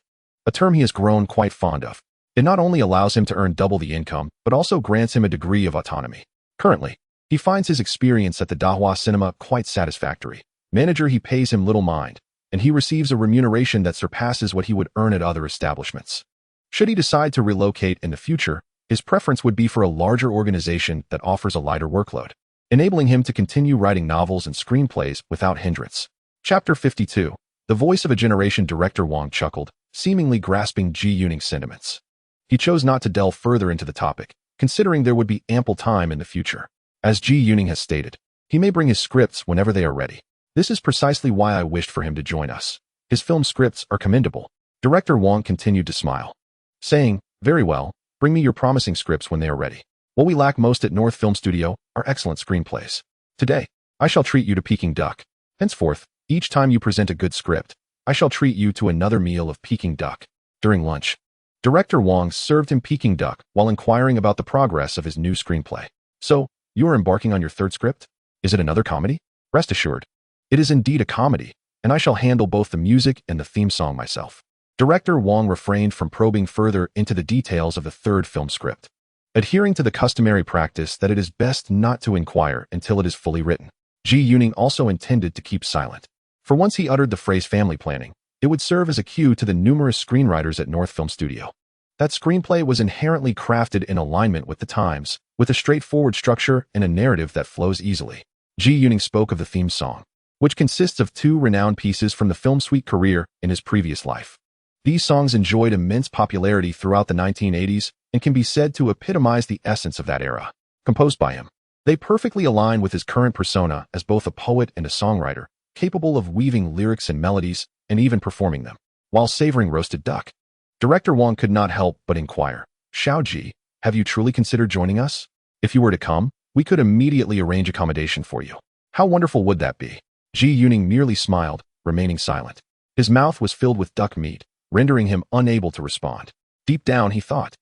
a term he has grown quite fond of. It not only allows him to earn double the income, but also grants him a degree of autonomy. Currently, he finds his experience at the Dahua Cinema quite satisfactory. Manager he pays him little mind, and he receives a remuneration that surpasses what he would earn at other establishments. Should he decide to relocate in the future, his preference would be for a larger organization that offers a lighter workload, enabling him to continue writing novels and screenplays without hindrance. Chapter 52. The voice of a generation. Director Wong chuckled, seemingly grasping Ji Yuning's sentiments. He chose not to delve further into the topic, considering there would be ample time in the future. As Ji Yuning has stated, he may bring his scripts whenever they are ready. This is precisely why I wished for him to join us. His film scripts are commendable. Director Wong continued to smile, saying, very well, bring me your promising scripts when they are ready. What we lack most at North Film Studio are excellent screenplays. Today, I shall treat you to Peking Duck. Henceforth, each time you present a good script, I shall treat you to another meal of Peking duck. During lunch, Director Wong served him Peking duck while inquiring about the progress of his new screenplay. So, you are embarking on your third script? Is it another comedy? Rest assured, it is indeed a comedy, and I shall handle both the music and the theme song myself. Director Wong refrained from probing further into the details of the third film script, adhering to the customary practice that it is best not to inquire until it is fully written. Ji Yuning also intended to keep silent. For once he uttered the phrase family planning, it would serve as a cue to the numerous screenwriters at North Film Studio. That screenplay was inherently crafted in alignment with the times, with a straightforward structure and a narrative that flows easily. Ji Yuning spoke of the theme song, which consists of two renowned pieces from the film suite career in his previous life. These songs enjoyed immense popularity throughout the 1980s and can be said to epitomize the essence of that era. Composed by him, they perfectly align with his current persona as both a poet and a songwriter, capable of weaving lyrics and melodies and even performing them, while savoring roasted duck. Director Wong could not help but inquire, "Xiao Ji, have you truly considered joining us? If you were to come, we could immediately arrange accommodation for you. How wonderful would that be?" Ji Yuning merely smiled, remaining silent. His mouth was filled with duck meat, rendering him unable to respond. Deep down, he thought,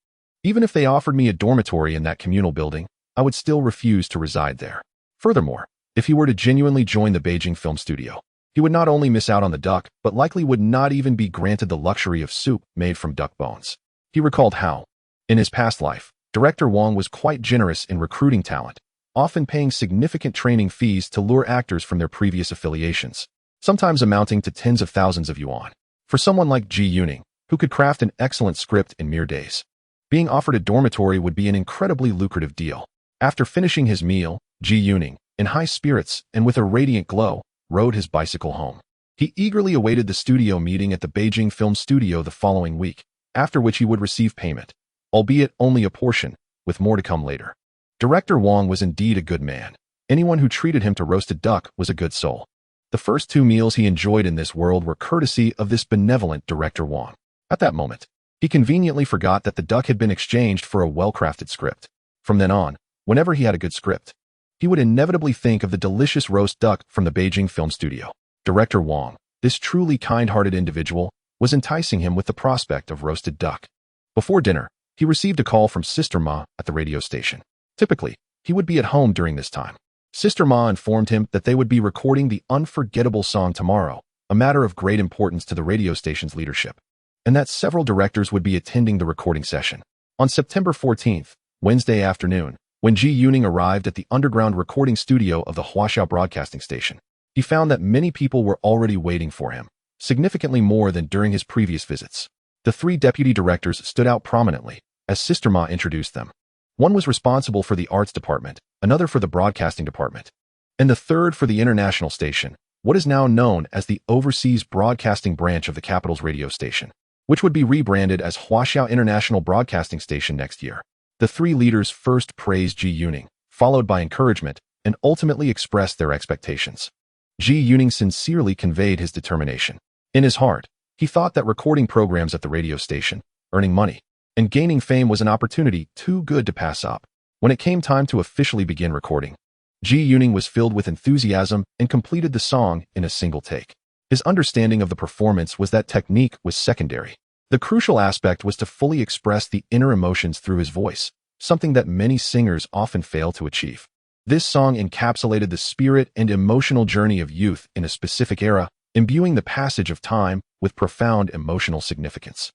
even if they offered me a dormitory in that communal building, I would still refuse to reside there. Furthermore, if he were to genuinely join the Beijing Film Studio, he would not only miss out on the duck, but likely would not even be granted the luxury of soup made from duck bones. He recalled how, in his past life, Director Wong was quite generous in recruiting talent, often paying significant training fees to lure actors from their previous affiliations, sometimes amounting to tens of thousands of yuan. For someone like Ji Yuning, who could craft an excellent script in mere days, being offered a dormitory would be an incredibly lucrative deal. After finishing his meal, Ji Yuning, in high spirits and with a radiant glow, rode his bicycle home. He eagerly awaited the studio meeting at the Beijing Film Studio the following week, after which he would receive payment, albeit only a portion, with more to come later. Director Wong was indeed a good man. Anyone who treated him to roasted duck was a good soul. The first two meals he enjoyed in this world were courtesy of this benevolent Director Wong. At that moment, he conveniently forgot that the duck had been exchanged for a well-crafted script. From then on, whenever he had a good script, he would inevitably think of the delicious roast duck from the Beijing Film Studio. Director Wong, this truly kind-hearted individual, was enticing him with the prospect of roasted duck. Before dinner, he received a call from Sister Ma at the radio station. Typically, he would be at home during this time. Sister Ma informed him that they would be recording the unforgettable song tomorrow, a matter of great importance to the radio station's leadership, and that several directors would be attending the recording session. On September 14th, Wednesday afternoon, when Ji Yuning arrived at the underground recording studio of the Huaxiao Broadcasting Station, he found that many people were already waiting for him, significantly more than during his previous visits. The three deputy directors stood out prominently, as Sister Ma introduced them. One was responsible for the arts department, another for the broadcasting department, and the third for the international station, what is now known as the overseas broadcasting branch of the capital's radio station, which would be rebranded as Huaxiao International Broadcasting Station next year. The three leaders first praised Ji Yuning, followed by encouragement, and ultimately expressed their expectations. Ji Yuning sincerely conveyed his determination. In his heart, he thought that recording programs at the radio station, earning money, and gaining fame was an opportunity too good to pass up. When it came time to officially begin recording, Ji Yuning was filled with enthusiasm and completed the song in a single take. His understanding of the performance was that technique was secondary. The crucial aspect was to fully express the inner emotions through his voice, something that many singers often fail to achieve. This song encapsulated the spirit and emotional journey of youth in a specific era, imbuing the passage of time with profound emotional significance.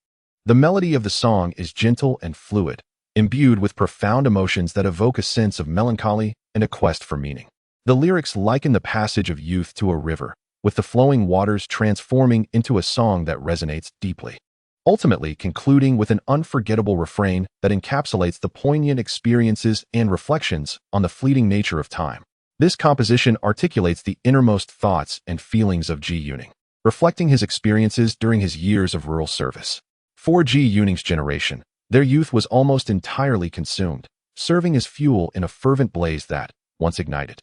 The melody of the song is gentle and fluid, imbued with profound emotions that evoke a sense of melancholy and a quest for meaning. The lyrics liken the passage of youth to a river, with the flowing waters transforming into a song that resonates deeply, ultimately concluding with an unforgettable refrain that encapsulates the poignant experiences and reflections on the fleeting nature of time. This composition articulates the innermost thoughts and feelings of Ji Yuning, reflecting his experiences during his years of rural service. For Ji Yuning's generation, their youth was almost entirely consumed, serving as fuel in a fervent blaze that, once ignited,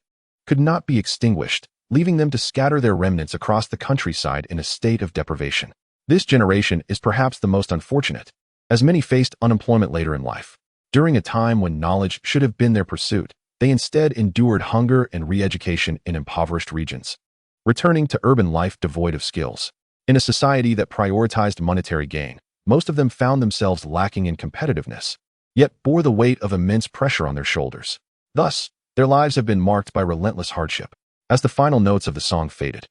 could not be extinguished, leaving them to scatter their remnants across the countryside in a state of deprivation. This generation is perhaps the most unfortunate, as many faced unemployment later in life. During a time when knowledge should have been their pursuit, they instead endured hunger and re-education in impoverished regions, returning to urban life devoid of skills. In a society that prioritized monetary gain, most of them found themselves lacking in competitiveness, yet bore the weight of immense pressure on their shoulders. Thus, their lives have been marked by relentless hardship. As the final notes of the song faded,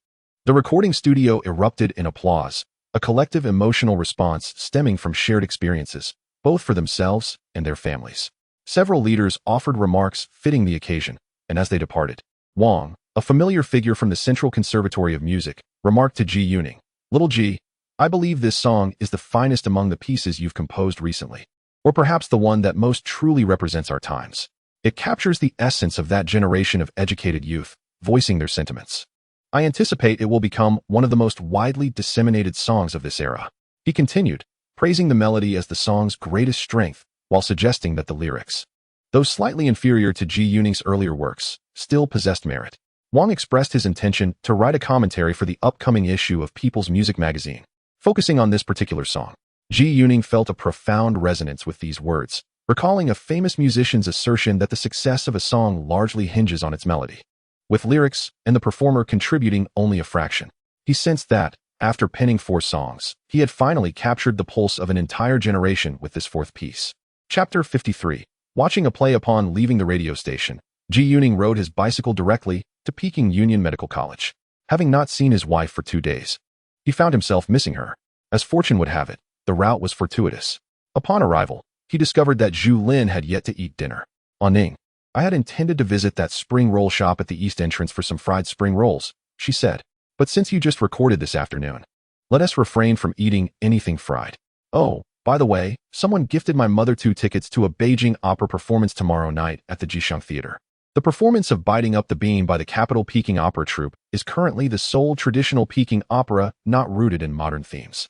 the recording studio erupted in applause, a collective emotional response stemming from shared experiences, both for themselves and their families. Several leaders offered remarks fitting the occasion, and as they departed, Wang, a familiar figure from the Central Conservatory of Music, remarked to Ji Yuning, "Little Ji, I believe this song is the finest among the pieces you've composed recently, or perhaps the one that most truly represents our times. It captures the essence of that generation of educated youth, voicing their sentiments. I anticipate it will become one of the most widely disseminated songs of this era." He continued, praising the melody as the song's greatest strength, while suggesting that the lyrics, though slightly inferior to Ji Yuning's earlier works, still possessed merit. Wang expressed his intention to write a commentary for the upcoming issue of People's Music magazine, focusing on this particular song. Ji Yuning felt a profound resonance with these words, recalling a famous musician's assertion that the success of a song largely hinges on its melody, with lyrics and the performer contributing only a fraction. He sensed that, after penning 4 songs, he had finally captured the pulse of an entire generation with this 4th piece. Chapter 53. Watching a play. Upon leaving the radio station, Ji Yuning rode his bicycle directly to Peking Union Medical College. Having not seen his wife for 2 days, he found himself missing her. As fortune would have it, the route was fortuitous. Upon arrival, he discovered that Zhu Lin had yet to eat dinner. "Ning, I had intended to visit that spring roll shop at the east entrance for some fried spring rolls," she said. "But since you just recorded this afternoon, let us refrain from eating anything fried. Oh, by the way, someone gifted my mother 2 tickets to a Beijing opera performance tomorrow night at the Jishang Theater. The performance of Biting Up the Beam by the Capital Peking Opera Troupe is currently the sole traditional Peking opera not rooted in modern themes.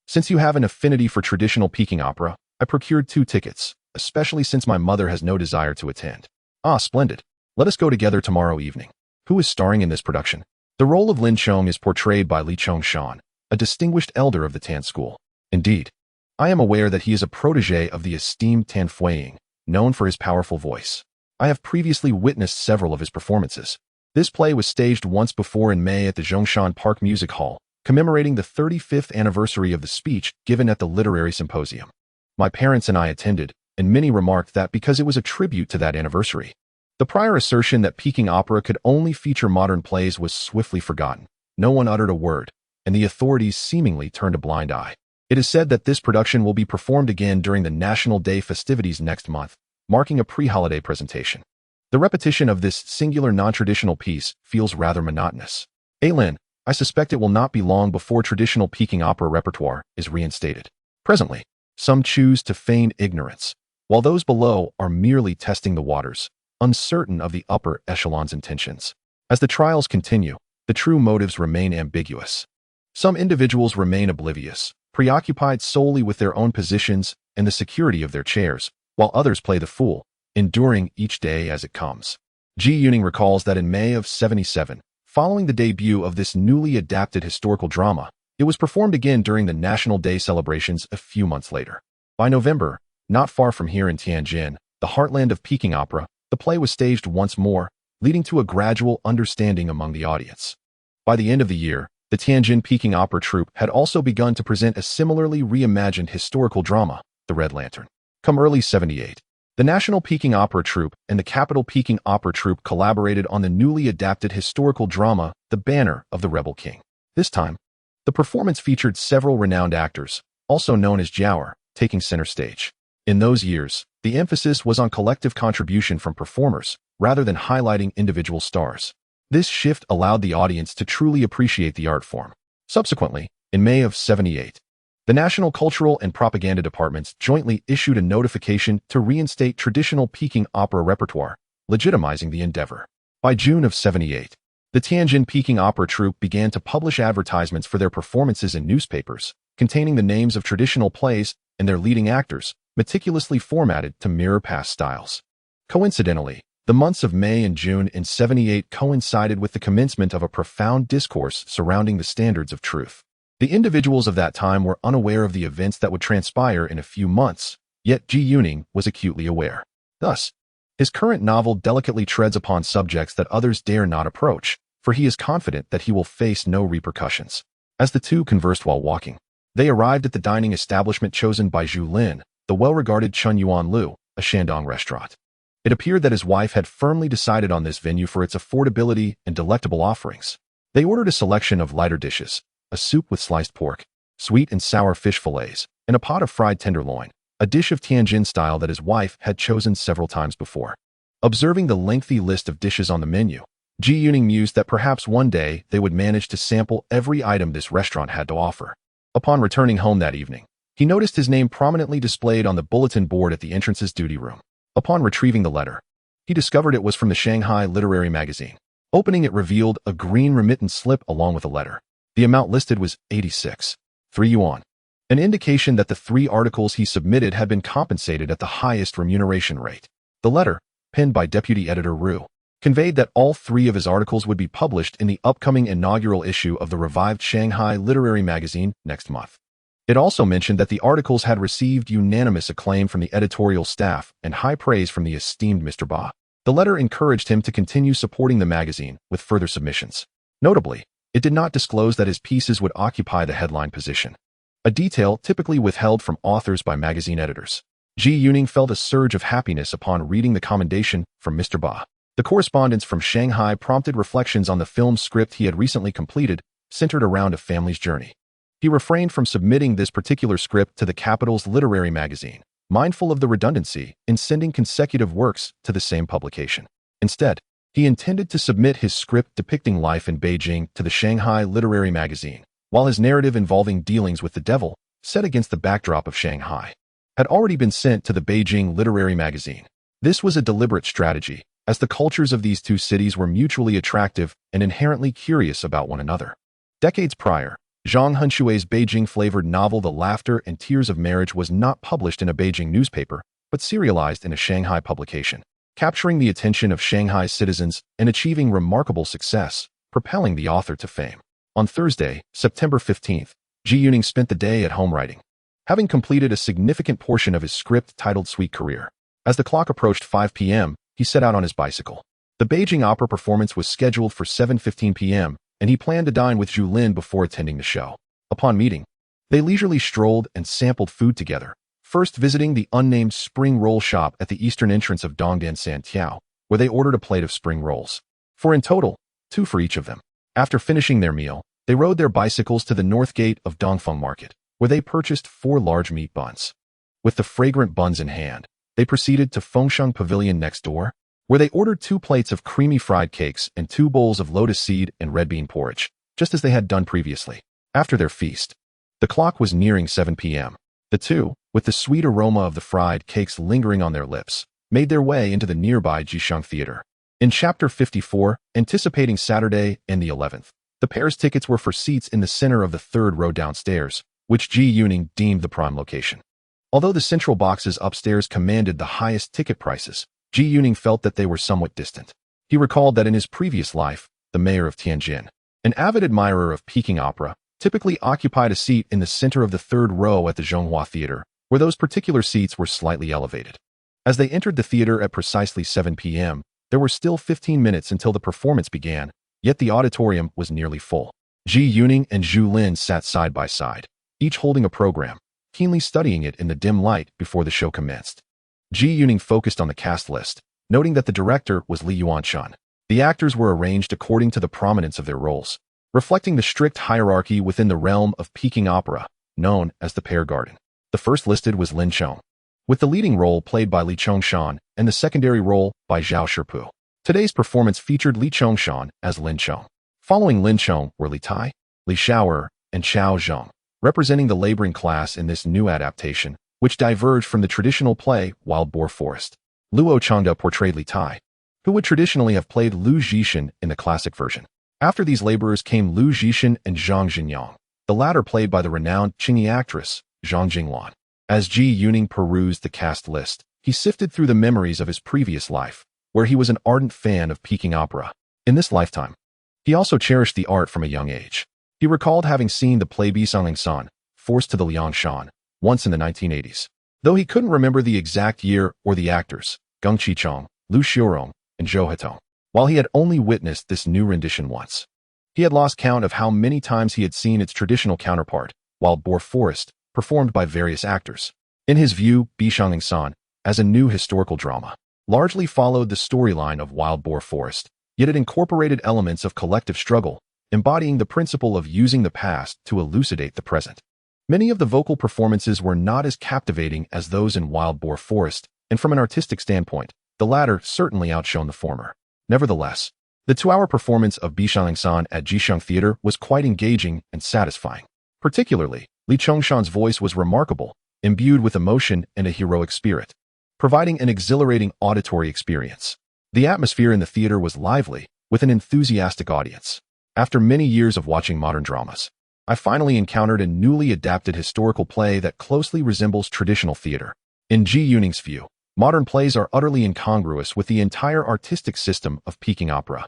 Since you have an affinity for traditional Peking opera, I procured 2 tickets, especially since my mother has no desire to attend." "Ah, splendid. Let us go together tomorrow evening." Who is starring in this production? The role of Lin Chong is portrayed by Li Chongshan, a distinguished elder of the Tan school. Indeed, I am aware that he is a protege of the esteemed Tan Fuiying, known for his powerful voice. I have previously witnessed several of his performances. This play was staged once before in May at the Zhongshan Park Music Hall, commemorating the 35th anniversary of the speech given at the Literary Symposium. My parents and I attended, and many remarked that because it was a tribute to that anniversary. The prior assertion that Peking opera could only feature modern plays was swiftly forgotten. No one uttered a word, and the authorities seemingly turned a blind eye. It is said that this production will be performed again during the National Day festivities next month, marking a pre-holiday presentation. The repetition of this singular non-traditional piece feels rather monotonous. Lin, I suspect it will not be long before traditional Peking opera repertoire is reinstated. Presently, some choose to feign ignorance, while those below are merely testing the waters, uncertain of the upper echelon's intentions. As the trials continue, the true motives remain ambiguous. Some individuals remain oblivious, preoccupied solely with their own positions and the security of their chairs, while others play the fool, enduring each day as it comes. Ji Yuning recalls that in May of '77, following the debut of this newly adapted historical drama, it was performed again during the National Day celebrations a few months later. By November, not far from here in Tianjin, the heartland of Peking opera, the play was staged once more, leading to a gradual understanding among the audience. By the end of the year, the Tianjin Peking Opera Troupe had also begun to present a similarly reimagined historical drama, The Red Lantern. Come early '78, the National Peking Opera Troupe and the Capital Peking Opera Troupe collaborated on the newly adapted historical drama, The Banner of the Rebel King. This time, the performance featured several renowned actors, also known as Jiaoer, taking center stage. In those years, the emphasis was on collective contribution from performers, rather than highlighting individual stars. This shift allowed the audience to truly appreciate the art form. Subsequently, in May of '78, the National Cultural and Propaganda Departments jointly issued a notification to reinstate traditional Peking opera repertoire, legitimizing the endeavor. By June of '78, the Tianjin Peking Opera Troupe began to publish advertisements for their performances in newspapers, containing the names of traditional plays and their leading actors, meticulously formatted to mirror past styles. Coincidentally, the months of May and June in '78 coincided with the commencement of a profound discourse surrounding the standards of truth. The individuals of that time were unaware of the events that would transpire in a few months, yet Ji Yuning was acutely aware. Thus, his current novel delicately treads upon subjects that others dare not approach, for he is confident that he will face no repercussions. As the two conversed while walking, they arrived at the dining establishment chosen by Zhu Lin, the well-regarded Chun Yuan Lu, a Shandong restaurant. It appeared that his wife had firmly decided on this venue for its affordability and delectable offerings. They ordered a selection of lighter dishes, a soup with sliced pork, sweet and sour fish fillets, and a pot of fried tenderloin, a dish of Tianjin style that his wife had chosen several times before. Observing the lengthy list of dishes on the menu, Ji Yuning mused that perhaps one day they would manage to sample every item this restaurant had to offer. Upon returning home that evening, he noticed his name prominently displayed on the bulletin board at the entrance's duty room. Upon retrieving the letter, he discovered it was from the Shanghai Literary Magazine. Opening it revealed a green remittance slip along with a letter. The amount listed was 86.3 yuan, an indication that the 3 articles he submitted had been compensated at the highest remuneration rate. The letter, penned by Deputy Editor Ru, conveyed that all 3 of his articles would be published in the upcoming inaugural issue of the revived Shanghai Literary Magazine next month. It also mentioned that the articles had received unanimous acclaim from the editorial staff and high praise from the esteemed Mr. Ba. The letter encouraged him to continue supporting the magazine with further submissions. Notably, it did not disclose that his pieces would occupy the headline position, a detail typically withheld from authors by magazine editors. Ji Yuning felt a surge of happiness upon reading the commendation from Mr. Ba. The correspondence from Shanghai prompted reflections on the film script he had recently completed, centered around a family's journey. He refrained from submitting this particular script to the capital's literary magazine, mindful of the redundancy in sending consecutive works to the same publication. Instead, he intended to submit his script depicting life in Beijing to the Shanghai Literary Magazine, while his narrative involving dealings with the devil, set against the backdrop of Shanghai, had already been sent to the Beijing Literary Magazine. This was a deliberate strategy, as the cultures of these two cities were mutually attractive and inherently curious about one another. Decades prior, Zhang Henshui's Beijing-flavored novel The Laughter and Tears of Marriage was not published in a Beijing newspaper, but serialized in a Shanghai publication, capturing the attention of Shanghai citizens and achieving remarkable success, propelling the author to fame. On Thursday, September 15th, Ji Yuning spent the day at home writing, having completed a significant portion of his script titled Sweet Career. As the clock approached 5 p.m., he set out on his bicycle. The Beijing opera performance was scheduled for 7:15 p.m., and he planned to dine with Zhu Lin before attending the show. Upon meeting, they leisurely strolled and sampled food together, first visiting the unnamed spring roll shop at the eastern entrance of Dongdan Santiao, where they ordered a plate of spring rolls. For in total, 2 for each of them. After finishing their meal, they rode their bicycles to the north gate of Dongfeng Market, where they purchased 4 large meat buns. With the fragrant buns in hand, they proceeded to Fengsheng Pavilion next door, where they ordered 2 plates of creamy fried cakes and 2 bowls of lotus seed and red bean porridge, just as they had done previously. After their feast, the clock was nearing 7 p.m. The two, with the sweet aroma of the fried cakes lingering on their lips, made their way into the nearby Jisheng Theater. In Chapter 54, anticipating Saturday and the 11th, the pair's tickets were for seats in the center of the 3rd row downstairs, which Ji Yuning deemed the prime location. Although the central boxes upstairs commanded the highest ticket prices, Ji Yuning felt that they were somewhat distant. He recalled that in his previous life, the mayor of Tianjin, an avid admirer of Peking opera, typically occupied a seat in the center of the 3rd row at the Zhonghua Theater, where those particular seats were slightly elevated. As they entered the theater at precisely 7 p.m., there were still 15 minutes until the performance began, yet the auditorium was nearly full. Ji Yuning and Zhu Lin sat side by side, each holding a program, keenly studying it in the dim light before the show commenced. Ji Yuning focused on the cast list, noting that the director was Li Yuanshan. The actors were arranged according to the prominence of their roles, reflecting the strict hierarchy within the realm of Peking opera, known as the Pear Garden. The first listed was Lin Chong, with the leading role played by Li Chongshan and the secondary role by Zhao Shipu. Today's performance featured Li Chongshan as Lin Chong. Following Lin Chong were Li Tai, Li Xiaoer, and Chao Zheng, representing the laboring class in this new adaptation, which diverged from the traditional play Wild Boar Forest. Luo Changda portrayed Li Tai, who would traditionally have played Lu Zhishan in the classic version. After these laborers came Lu Zhishan and Zhang Jinyang, the latter played by the renowned Qingyi actress Zhang Jinglan. As Ji Yuning perused the cast list, he sifted through the memories of his previous life, where he was an ardent fan of Peking opera. In this lifetime, he also cherished the art from a young age. He recalled having seen the play Bisangling San, forced to the Liangshan, once in the 1980s. Though he couldn't remember the exact year or the actors, Geng Qichong, Lu Xiurong, and Zhou Hetong, while he had only witnessed this new rendition once. He had lost count of how many times he had seen its traditional counterpart, Wild Boar Forest, performed by various actors. In his view, Bishangsan, as a new historical drama, largely followed the storyline of Wild Boar Forest, yet it incorporated elements of collective struggle, embodying the principle of using the past to elucidate the present. Many of the vocal performances were not as captivating as those in Wild Boar Forest, and from an artistic standpoint, the latter certainly outshone the former. Nevertheless, the 2-hour performance of Bishangsan at Jixiang Theater was quite engaging and satisfying. Particularly, Li Chongshan's voice was remarkable, imbued with emotion and a heroic spirit, providing an exhilarating auditory experience. The atmosphere in the theater was lively, with an enthusiastic audience. After many years of watching modern dramas, I finally encountered a newly adapted historical play that closely resembles traditional theater. In Ji Yuning's view, modern plays are utterly incongruous with the entire artistic system of Peking opera.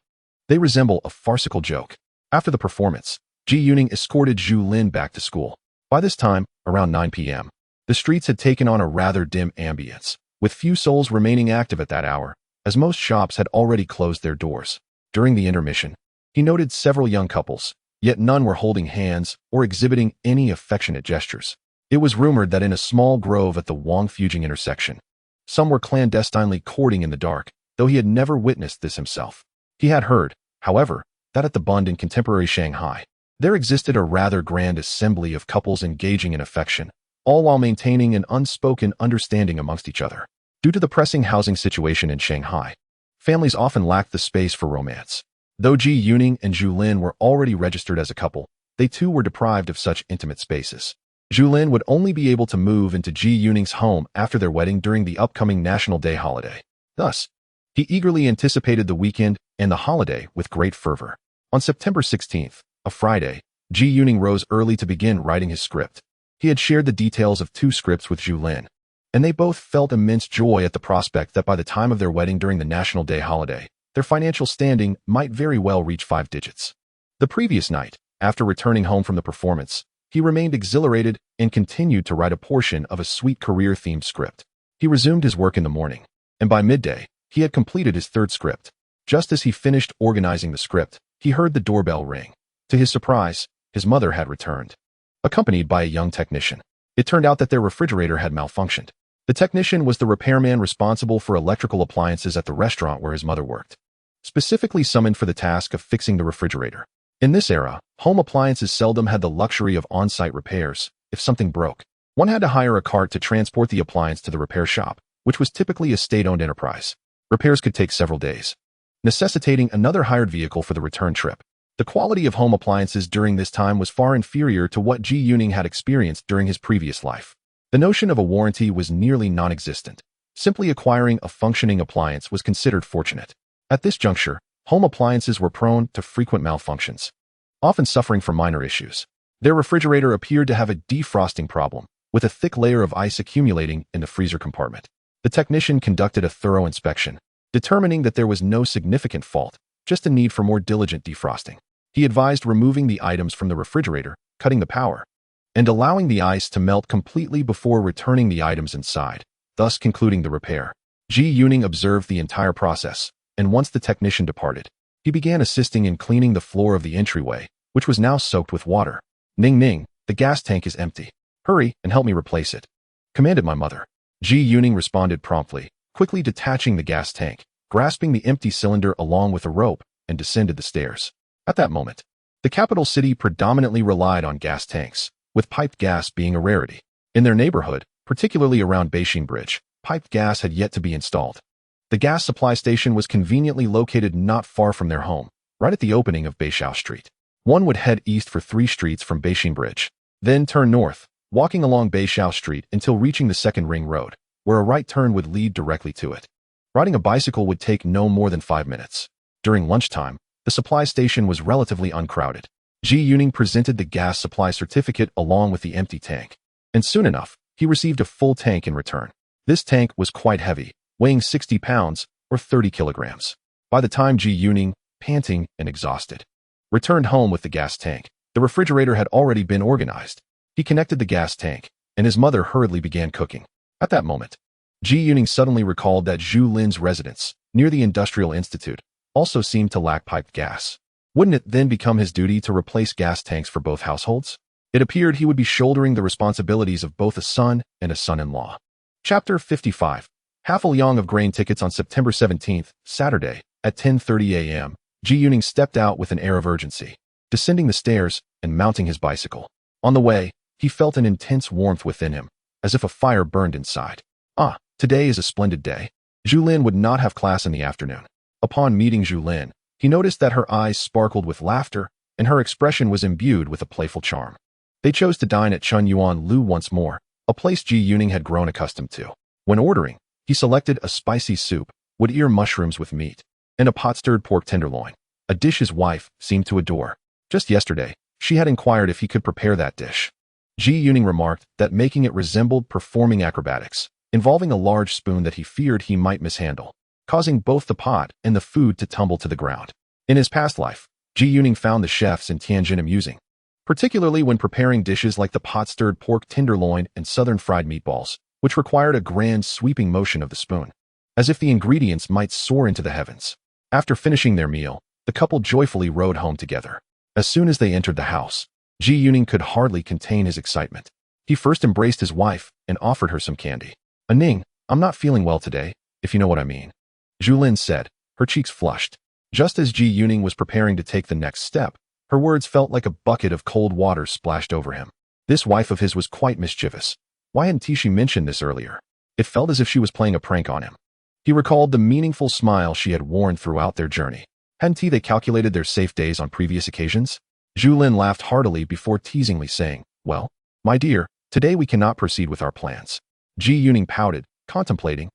They resemble a farcical joke. After the performance, Ji Yuning escorted Zhu Lin back to school. By this time, around 9 p.m., the streets had taken on a rather dim ambience, with few souls remaining active at that hour, as most shops had already closed their doors. During the intermission, he noted several young couples, yet none were holding hands or exhibiting any affectionate gestures. It was rumored that in a small grove at the Wangfujing intersection, some were clandestinely courting in the dark, though he had never witnessed this himself. He had heard, however, that at the Bund in contemporary Shanghai, there existed a rather grand assembly of couples engaging in affection, all while maintaining an unspoken understanding amongst each other. Due to the pressing housing situation in Shanghai, families often lacked the space for romance. Though Ji Yuning and Zhu Lin were already registered as a couple, they too were deprived of such intimate spaces. Zhu Lin would only be able to move into Ji Yuning's home after their wedding during the upcoming National Day holiday. Thus, he eagerly anticipated the weekend and the holiday with great fervor. On September 16th, a Friday, Ji Yuning rose early to begin writing his script. He had shared the details of 2 scripts with Zhu Lin, and they both felt immense joy at the prospect that by the time of their wedding during the National Day holiday, their financial standing might very well reach 5 digits. The previous night, after returning home from the performance, he remained exhilarated and continued to write a portion of a sweet career-themed script. He resumed his work in the morning, and by midday, he had completed his 3rd script. Just as he finished organizing the script, he heard the doorbell ring. To his surprise, his mother had returned, accompanied by a young technician. It turned out that their refrigerator had malfunctioned. The technician was the repairman responsible for electrical appliances at the restaurant where his mother worked, specifically summoned for the task of fixing the refrigerator. In this era, home appliances seldom had the luxury of on-site repairs. If something broke, one had to hire a cart to transport the appliance to the repair shop, which was typically a state-owned enterprise. Repairs could take several days, necessitating another hired vehicle for the return trip. The quality of home appliances during this time was far inferior to what Ji Yuning had experienced during his previous life. The notion of a warranty was nearly non-existent. Simply acquiring a functioning appliance was considered fortunate. At this juncture, home appliances were prone to frequent malfunctions, often suffering from minor issues. Their refrigerator appeared to have a defrosting problem, with a thick layer of ice accumulating in the freezer compartment. The technician conducted a thorough inspection, determining that there was no significant fault, just a need for more diligent defrosting. He advised removing the items from the refrigerator, cutting the power, and allowing the ice to melt completely before returning the items inside, thus concluding the repair. Ji Yuning observed the entire process, and once the technician departed, he began assisting in cleaning the floor of the entryway, which was now soaked with water. "Ning Ning, the gas tank is empty. Hurry and help me replace it," commanded my mother. Ji Yuning responded promptly, quickly detaching the gas tank, grasping the empty cylinder along with a rope, and descended the stairs. At that moment, the capital city predominantly relied on gas tanks, with piped gas being a rarity. In their neighborhood, particularly around Beijing Bridge, piped gas had yet to be installed. The gas supply station was conveniently located not far from their home, right at the opening of Beishao Street. One would head east for 3 streets from Beijing Bridge, then turn north, walking along Beishao Street until reaching the second ring road, where a right turn would lead directly to it. Riding a bicycle would take no more than 5 minutes. During lunchtime, the supply station was relatively uncrowded. Ji Yuning presented the gas supply certificate along with the empty tank, and soon enough, he received a full tank in return. This tank was quite heavy, weighing 60 pounds or 30 kilograms. By the time Ji Yuning, panting and exhausted, returned home with the gas tank, the refrigerator had already been organized. He connected the gas tank, and his mother hurriedly began cooking. At that moment, Ji Yuning suddenly recalled that Zhu Lin's residence, near the Industrial Institute, also seemed to lack piped gas. Wouldn't it then become his duty to replace gas tanks for both households? It appeared he would be shouldering the responsibilities of both a son and a son-in-law. Chapter 55. Half-a-Liang of grain tickets on September 17th, Saturday, at 10:30 a.m. Ji Yuning stepped out with an air of urgency, descending the stairs and mounting his bicycle. On the way, he felt an intense warmth within him, as if a fire burned inside. Today is a splendid day. Zhu Lin would not have class in the afternoon. Upon meeting Zhu Lin, he noticed that her eyes sparkled with laughter, and her expression was imbued with a playful charm. They chose to dine at Chun Yuan Lu once more, a place Ji Yuning had grown accustomed to. When ordering, he selected a spicy soup, wood ear mushrooms with meat, and a pot-stirred pork tenderloin, a dish his wife seemed to adore. Just yesterday, she had inquired if he could prepare that dish. Ji Yuning remarked that making it resembled performing acrobatics, involving a large spoon that he feared he might mishandle, causing both the pot and the food to tumble to the ground. In his past life, Ji Yuning found the chefs in Tianjin amusing, particularly when preparing dishes like the pot-stirred pork tenderloin and southern fried meatballs, which required a grand sweeping motion of the spoon, as if the ingredients might soar into the heavens. After finishing their meal, the couple joyfully rode home together. As soon as they entered the house, Ji Yuning could hardly contain his excitement. He first embraced his wife and offered her some candy. "Ning, I'm not feeling well today, if you know what I mean," Zhu Lin said, her cheeks flushed. Just as Ji Yuning was preparing to take the next step, her words felt like a bucket of cold water splashed over him. This wife of his was quite mischievous. Why hadn't she mentioned this earlier? It felt as if she was playing a prank on him. He recalled the meaningful smile she had worn throughout their journey. Hadn't they calculated their safe days on previous occasions? Zhu Lin laughed heartily before teasingly saying, "Well, my dear, today we cannot proceed with our plans." Ji Yuning pouted, contemplating,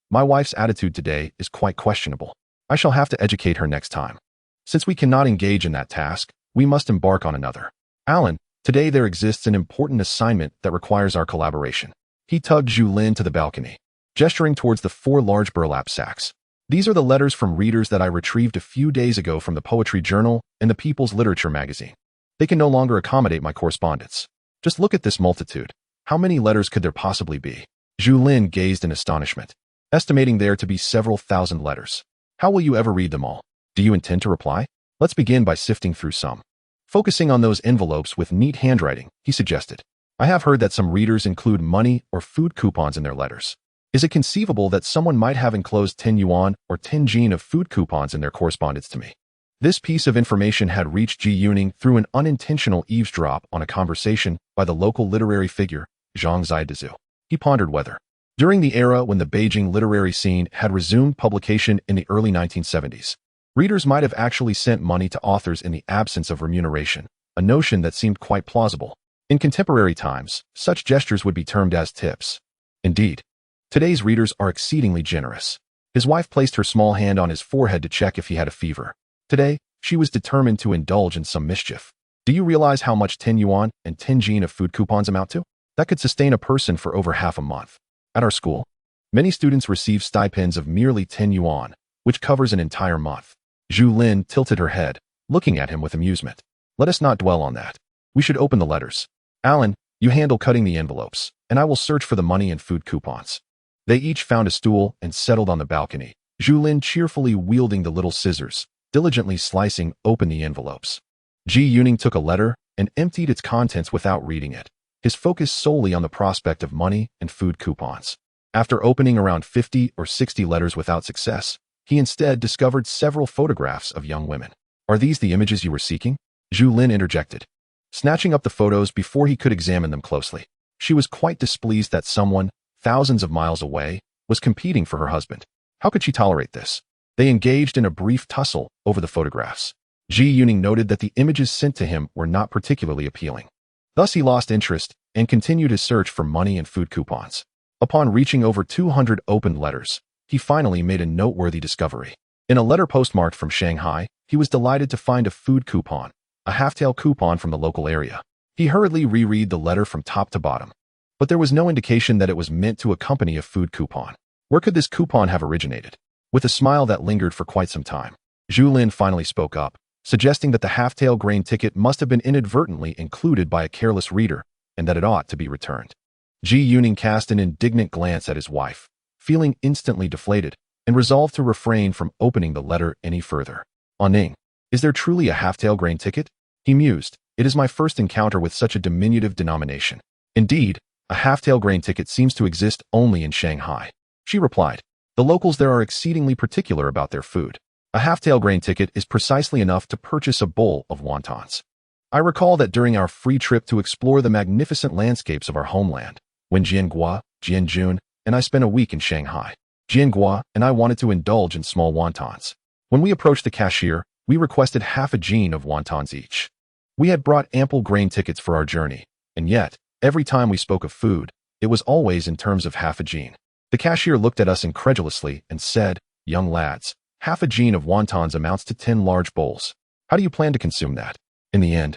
my wife's attitude today is quite questionable. I shall have to educate her next time. Since we cannot engage in that task, we must embark on another. Alan, today there exists an important assignment that requires our collaboration." He tugged Zhu Lin to the balcony, gesturing towards the 4 large burlap sacks. "These are the letters from readers that I retrieved a few days ago from the Poetry Journal and the People's Literature magazine. They can no longer accommodate my correspondence. Just look at this multitude. How many letters could there possibly be?" Zhu Lin gazed in astonishment, estimating there to be several thousand letters. "How will you ever read them all? Do you intend to reply? Let's begin by sifting through some." Focusing on those envelopes with neat handwriting, he suggested, "I have heard that some readers include money or food coupons in their letters. Is it conceivable that someone might have enclosed 10 yuan or 10 jin of food coupons in their correspondence to me?" This piece of information had reached Ji Yuning through an unintentional eavesdrop on a conversation by the local literary figure, Zhang Zaidezu. He pondered whether, during the era when the Beijing literary scene had resumed publication in the early 1970s, readers might have actually sent money to authors in the absence of remuneration, a notion that seemed quite plausible. In contemporary times, such gestures would be termed as tips. Indeed, today's readers are exceedingly generous. His wife placed her small hand on his forehead to check if he had a fever. Today, she was determined to indulge in some mischief. "Do you realize how much 10 yuan and 10 jin of food coupons amount to? That could sustain a person for over half a month. At our school, many students receive stipends of merely 10 yuan, which covers an entire month." Zhu Lin tilted her head, looking at him with amusement. "Let us not dwell on that. We should open the letters. Alan, you handle cutting the envelopes, and I will search for the money and food coupons." They each found a stool and settled on the balcony, Zhu Lin cheerfully wielding the little scissors, diligently slicing open the envelopes. Ji Yuning took a letter and emptied its contents without reading it, his focus solely on the prospect of money and food coupons. After opening around 50 or 60 letters without success, he instead discovered several photographs of young women. "Are these the images you were seeking?" Zhu Lin interjected, snatching up the photos before he could examine them closely. She was quite displeased that someone, thousands of miles away, was competing for her husband. How could she tolerate this? They engaged in a brief tussle over the photographs. Ji Yuning noted that the images sent to him were not particularly appealing. Thus he lost interest and continued his search for money and food coupons. Upon reaching over 200 opened letters, he finally made a noteworthy discovery. In a letter postmarked from Shanghai, he was delighted to find a food coupon, a half-tail coupon from the local area. He hurriedly reread the letter from top to bottom, but there was no indication that it was meant to accompany a food coupon. Where could this coupon have originated? With a smile that lingered for quite some time, Zhu Lin finally spoke up, suggesting that the half-tail grain ticket must have been inadvertently included by a careless reader and that it ought to be returned. Ji Yuning cast an indignant glance at his wife, feeling instantly deflated, and resolved to refrain from opening the letter any further. "Ning, Is there truly a half-tail grain ticket? He mused. It is my first encounter with such a diminutive denomination. Indeed, a half-tail grain ticket seems to exist only in Shanghai. She replied. The locals there are exceedingly particular about their food. A half-tail grain ticket is precisely enough to purchase a bowl of wontons. I recall that during our free trip to explore the magnificent landscapes of our homeland, when Jianguo, Jianjun, and I spent a week in Shanghai, Jianguo and I wanted to indulge in small wontons. When we approached the cashier, we requested half a jin of wontons each. We had brought ample grain tickets for our journey, and yet, every time we spoke of food, it was always in terms of half a jin. The cashier looked at us incredulously and said, "Young lads, half a jin of wontons amounts to 10 large bowls. How do you plan to consume that?" In the end,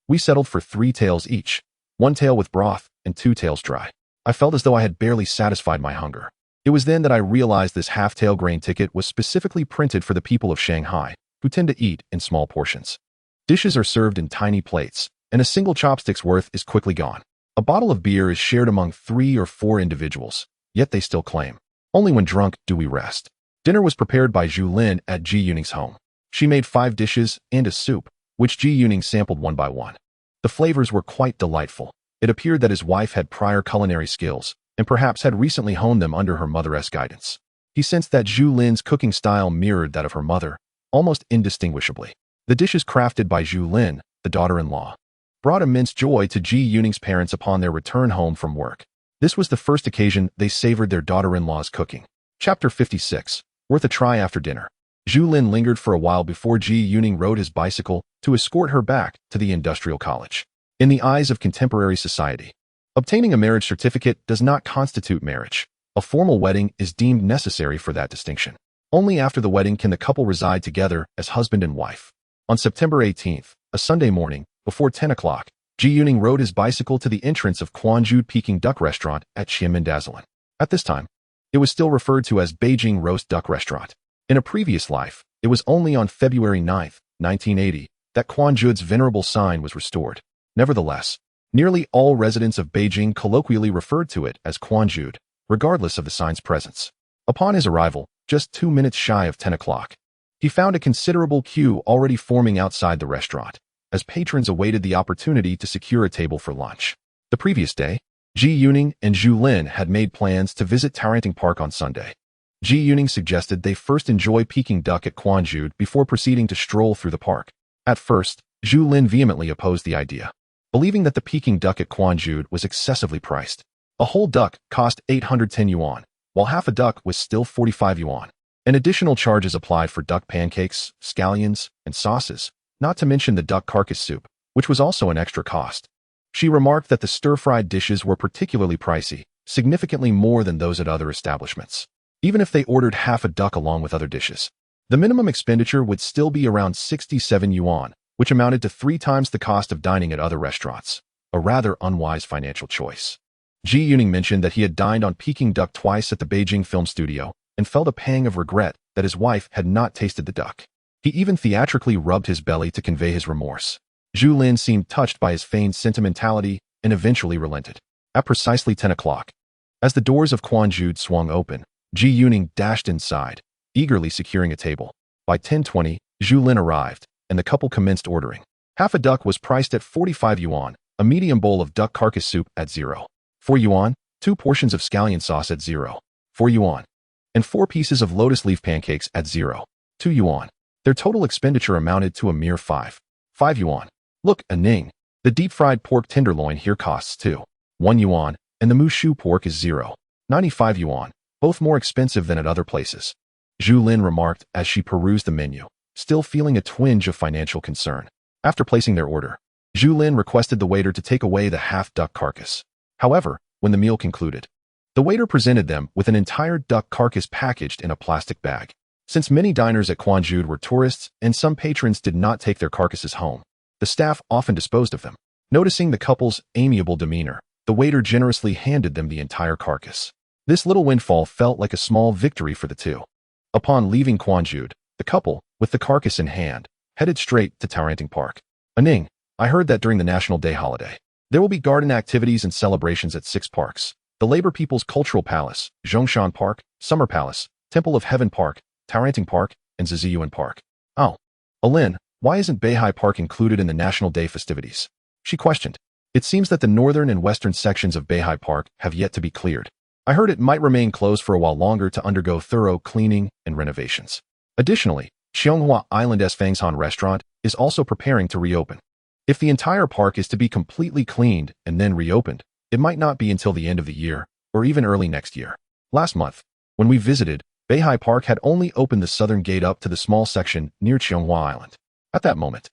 we settled for 3 taels each, 1 tael with broth and 2 taels dry. I felt as though I had barely satisfied my hunger. It was then that I realized this half-tail grain ticket was specifically printed for the people of Shanghai, who tend to eat in small portions. Dishes are served in tiny plates, and a single chopstick's worth is quickly gone. A bottle of beer is shared among 3 or 4 individuals, yet they still claim, "Only when drunk do we rest." Dinner was prepared by Zhu Lin at Ji Yuning's home. She made 5 dishes and a soup, which Ji Yuning sampled one by one. The flavors were quite delightful. It appeared that his wife had prior culinary skills, and perhaps had recently honed them under her mother's guidance. He sensed that Zhu Lin's cooking style mirrored that of her mother, almost indistinguishably. The dishes crafted by Zhu Lin, the daughter-in-law, brought immense joy to Ji Yuning's parents upon their return home from work. This was the first occasion they savored their daughter-in-law's cooking. Chapter 56. Worth a try after dinner. Zhu Lin lingered for a while before Ji Yuning rode his bicycle to escort her back to the industrial college. In the eyes of contemporary society, obtaining a marriage certificate does not constitute marriage. A formal wedding is deemed necessary for that distinction. Only after the wedding can the couple reside together as husband and wife. On September 18th, a Sunday morning, before 10 o'clock, Ji Yuning rode his bicycle to the entrance of Quanzhou Peking Duck Restaurant at Qianmen. At this time, it was still referred to as Beijing Roast Duck Restaurant. In a previous life, it was only on February 9, 1980, that Quanzhou's venerable sign was restored. Nevertheless, nearly all residents of Beijing colloquially referred to it as Quanzhou, regardless of the sign's presence. Upon his arrival, just 2 minutes shy of 10 o'clock, he found a considerable queue already forming outside the restaurant, as patrons awaited the opportunity to secure a table for lunch. The previous day, Ji Yuning and Zhu Lin had made plans to visit Taranting Park on Sunday. Ji Yuning suggested they first enjoy Peking duck at Quanzhou before proceeding to stroll through the park. At first, Zhu Lin vehemently opposed the idea, believing that the Peking duck at Quanzhou was excessively priced. A whole duck cost 810 yuan, while half a duck was still 45 yuan. And additional charges applied for duck pancakes, scallions, and sauces, not to mention the duck carcass soup, which was also an extra cost. She remarked that the stir-fried dishes were particularly pricey, significantly more than those at other establishments. Even if they ordered half a duck along with other dishes, the minimum expenditure would still be around 67 yuan, which amounted to 3 times the cost of dining at other restaurants. A rather unwise financial choice. Ji Yuning mentioned that he had dined on Peking duck twice at the Beijing Film Studio and felt a pang of regret that his wife had not tasted the duck. He even theatrically rubbed his belly to convey his remorse. Zhu Lin seemed touched by his feigned sentimentality and eventually relented. At precisely 10 o'clock, as the doors of Quanzhou swung open, Ji Yuning dashed inside, eagerly securing a table. By 10:20, Zhu Lin arrived, and the couple commenced ordering. Half a duck was priced at 45 yuan, a medium bowl of duck carcass soup at 0.4 yuan, 2 portions of scallion sauce at 0.4 yuan, and 4 pieces of lotus leaf pancakes at 0.2 yuan. Their total expenditure amounted to a mere 5 yuan. Look, a ning. The deep-fried pork tenderloin here costs 2.1 yuan, and the mushu pork is 0.95 yuan, both more expensive than at other places. Zhu Lin remarked as she perused the menu, still feeling a twinge of financial concern. After placing their order, Zhu Lin requested the waiter to take away the half-duck carcass. However, when the meal concluded, the waiter presented them with an entire duck carcass packaged in a plastic bag. Since many diners at Quanzhou were tourists and some patrons did not take their carcasses home, the staff often disposed of them. Noticing the couple's amiable demeanor, the waiter generously handed them the entire carcass. This little windfall felt like a small victory for the two. Upon leaving Quanzhou, the couple, with the carcass in hand, headed straight to Taranting Park. Aning, I heard that during the National Day holiday, there will be garden activities and celebrations at 6 parks: the Labor People's Cultural Palace, Zhongshan Park, Summer Palace, Temple of Heaven Park, Taranting Park, and Zhiyuan Park. Oh, Alin, Why isn't Beihai Park included in the National Day festivities? She questioned. It seems that the northern and western sections of Beihai Park have yet to be cleared. I heard it might remain closed for a while longer to undergo thorough cleaning and renovations. Additionally, Xianghua Island's Fangshan restaurant is also preparing to reopen. If the entire park is to be completely cleaned and then reopened, it might not be until the end of the year, or even early next year. Last month, when we visited, Beihai Park had only opened the southern gate up to the small section near Qianghua Island. At that moment,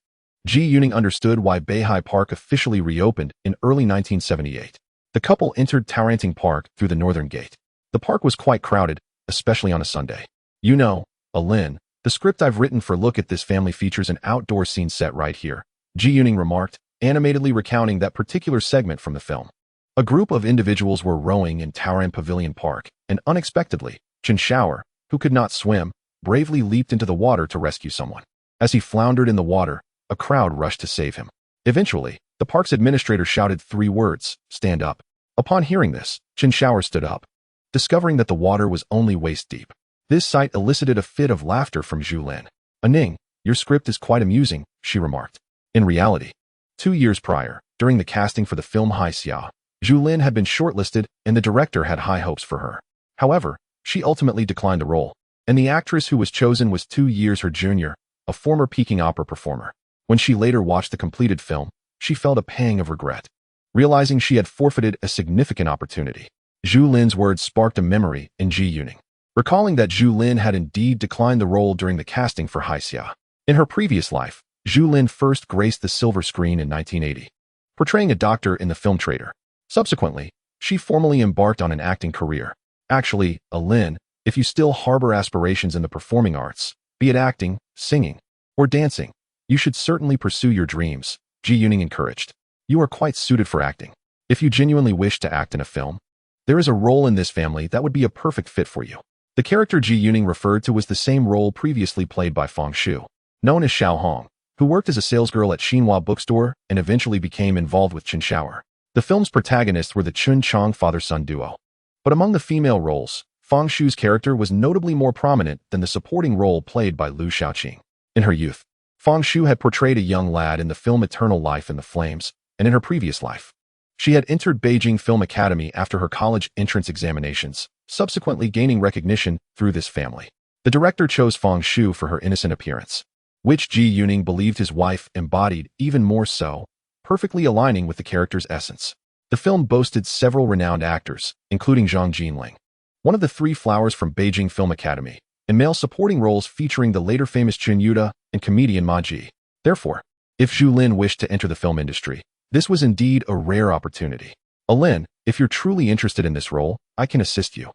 Ji Yuning understood why Beihai Park officially reopened in early 1978. The couple entered Taoranting Park through the northern gate. The park was quite crowded, especially on a Sunday. You know, Lin, the script I've written for Look at This Family features an outdoor scene set right here, Ji Yuning remarked, animatedly recounting that particular segment from the film. A group of individuals were rowing in Taoran Pavilion Park, and unexpectedly, Chen Xiaoer, who could not swim, bravely leaped into the water to rescue someone. As he floundered in the water, a crowd rushed to save him. Eventually, the park's administrator shouted 3 words, "Stand up." Upon hearing this, Chen Xiaoer stood up, discovering that the water was only waist-deep. This sight elicited a fit of laughter from Zhu Lin. "Ning, your script is quite amusing," she remarked. In reality, 2 years prior, during the casting for the film Hai Xia, Zhu Lin had been shortlisted and the director had high hopes for her. However, she ultimately declined the role, and the actress who was chosen was 2 years her junior, a former Peking opera performer. When she later watched the completed film, she felt a pang of regret, realizing she had forfeited a significant opportunity. Zhu Lin's words sparked a memory in Ji Yuning, recalling that Zhu Lin had indeed declined the role during the casting for Hai Xia. In her previous life, Zhu Lin first graced the silver screen in 1980, portraying a doctor in the film Traitor. Subsequently, she formally embarked on an acting career. Actually, Lin, if you still harbor aspirations in the performing arts, be it acting, singing, or dancing, you should certainly pursue your dreams, Ji Yuning encouraged. You are quite suited for acting. If you genuinely wish to act in a film, there is a role in this family that would be a perfect fit for you. The character Ji Yuning referred to was the same role previously played by Fang Shu, known as Xiao Hong, who worked as a salesgirl at Xinhua bookstore and eventually became involved with Chen Xiaoer. The film's protagonists were the Chun Chong father-son duo. But among the female roles, Fang Shu's character was notably more prominent than the supporting role played by Liu Xiaoqing. In her youth, Fang Shu had portrayed a young lad in the film Eternal Life in the Flames, and in her previous life, she had entered Beijing Film Academy after her college entrance examinations, subsequently gaining recognition through this family. The director chose Fang Shu for her innocent appearance, which Ji Yuning believed his wife embodied even more so, perfectly aligning with the character's essence. The film boasted several renowned actors, including Zhang Jinling, one of the 3 flowers from Beijing Film Academy, and male supporting roles featuring the later famous Chen Yuda and comedian Ma Ji. Therefore, if Zhu Lin wished to enter the film industry, this was indeed a rare opportunity. Lin, if you're truly interested in this role, I can assist you,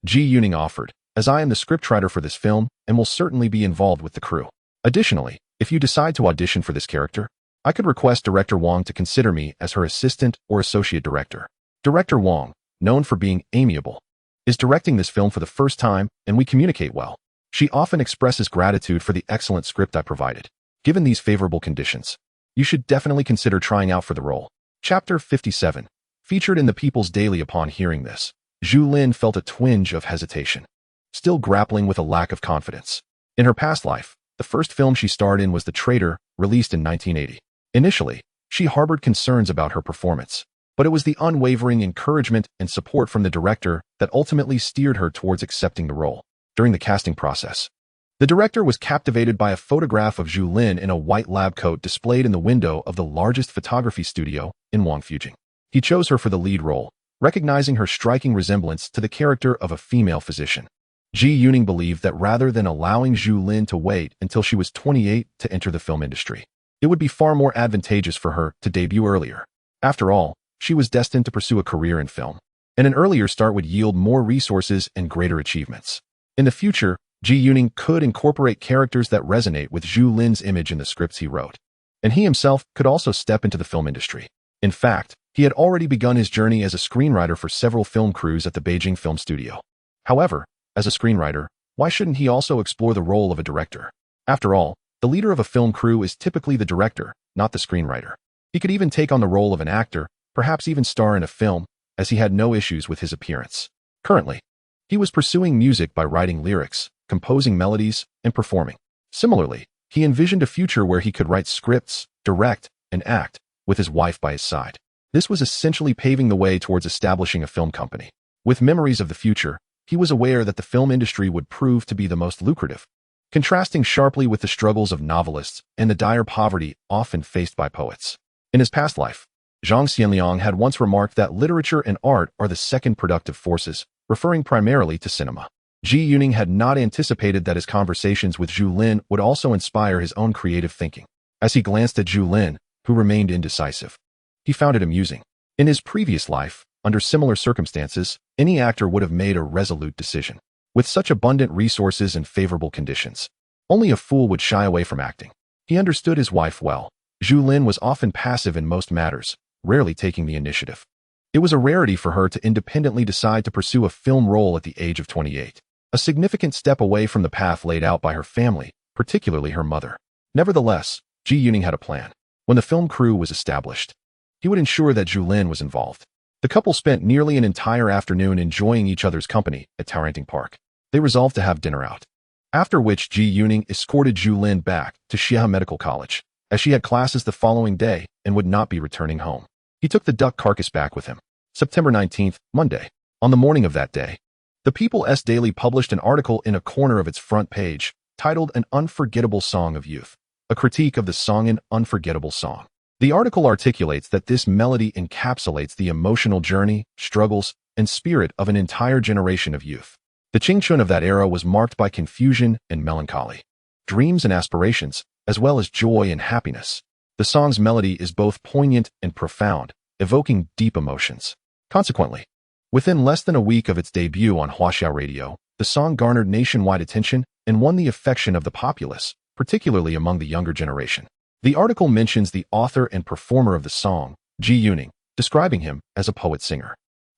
Ji Yuning offered, as I am the scriptwriter for this film and will certainly be involved with the crew. Additionally, if you decide to audition for this character, I could request Director Wang to consider me as her assistant or associate director. Director Wang, known for being amiable, is directing this film for the first time, and we communicate well. She often expresses gratitude for the excellent script I provided. Given these favorable conditions, you should definitely consider trying out for the role. Chapter 57, featured in the People's Daily. Upon hearing this, Zhu Lin felt a twinge of hesitation, still grappling with a lack of confidence. In her past life, the first film she starred in was The Traitor, released in 1980. Initially, she harbored concerns about her performance, but it was the unwavering encouragement and support from the director that ultimately steered her towards accepting the role. During the casting process, the director was captivated by a photograph of Zhu Lin in a white lab coat displayed in the window of the largest photography studio in Wangfujing. He chose her for the lead role, recognizing her striking resemblance to the character of a female physician. Ji Yuning believed that rather than allowing Zhu Lin to wait until she was 28 to enter the film industry, it would be far more advantageous for her to debut earlier. After all, she was destined to pursue a career in film, and an earlier start would yield more resources and greater achievements. In the future, Ji Yuning could incorporate characters that resonate with Zhu Lin's image in the scripts he wrote, and he himself could also step into the film industry. In fact, he had already begun his journey as a screenwriter for several film crews at the Beijing Film Studio. However, as a screenwriter, why shouldn't he also explore the role of a director? After all, the leader of a film crew is typically the director, not the screenwriter. He could even take on the role of an actor, perhaps even star in a film, as he had no issues with his appearance. Currently, he was pursuing music by writing lyrics, composing melodies, and performing. Similarly, He envisioned a future where he could write scripts, direct, and act, with his wife by his side. This was essentially paving the way towards establishing a film company. With memories of the future, he was aware that the film industry would prove to be the most lucrative, contrasting sharply with the struggles of novelists and the dire poverty often faced by poets. In his past life, Zhang Xianliang had once remarked that literature and art are the second productive forces, referring primarily to cinema. Ji Yuning had not anticipated that his conversations with Zhu Lin would also inspire his own creative thinking. As he glanced at Zhu Lin, who remained indecisive, he found it amusing. In his previous life, under similar circumstances, any actor would have made a resolute decision. With such abundant resources and favorable conditions, only a fool would shy away from acting. He understood his wife well. Zhu Lin was often passive in most matters, rarely taking the initiative. It was a rarity for her to independently decide to pursue a film role at the age of 28. A significant step away from the path laid out by her family, particularly her mother. Nevertheless, Ji Yuning had a plan. When the film crew was established, he would ensure that Zhu Lin was involved. The couple spent nearly an entire afternoon enjoying each other's company at Taranting Park. They resolved to have dinner out, after which Ji Yuning escorted Zhu Lin back to Xia Medical College, as she had classes the following day and would not be returning home. He took the duck carcass back with him. September 19th, Monday. On the morning of that day, the People's Daily published an article in a corner of its front page, titled An Unforgettable Song of Youth, a critique of the song An Unforgettable Song. The article articulates that this melody encapsulates the emotional journey, struggles, and spirit of an entire generation of youth. The Qingchun of that era was marked by confusion and melancholy, dreams and aspirations, as well as joy and happiness. The song's melody is both poignant and profound, evoking deep emotions. Consequently, within less than a week of its debut on Huaxia Radio, the song garnered nationwide attention and won the affection of the populace, particularly among the younger generation. The article mentions the author and performer of the song, Ji Yuning, describing him as a poet-singer.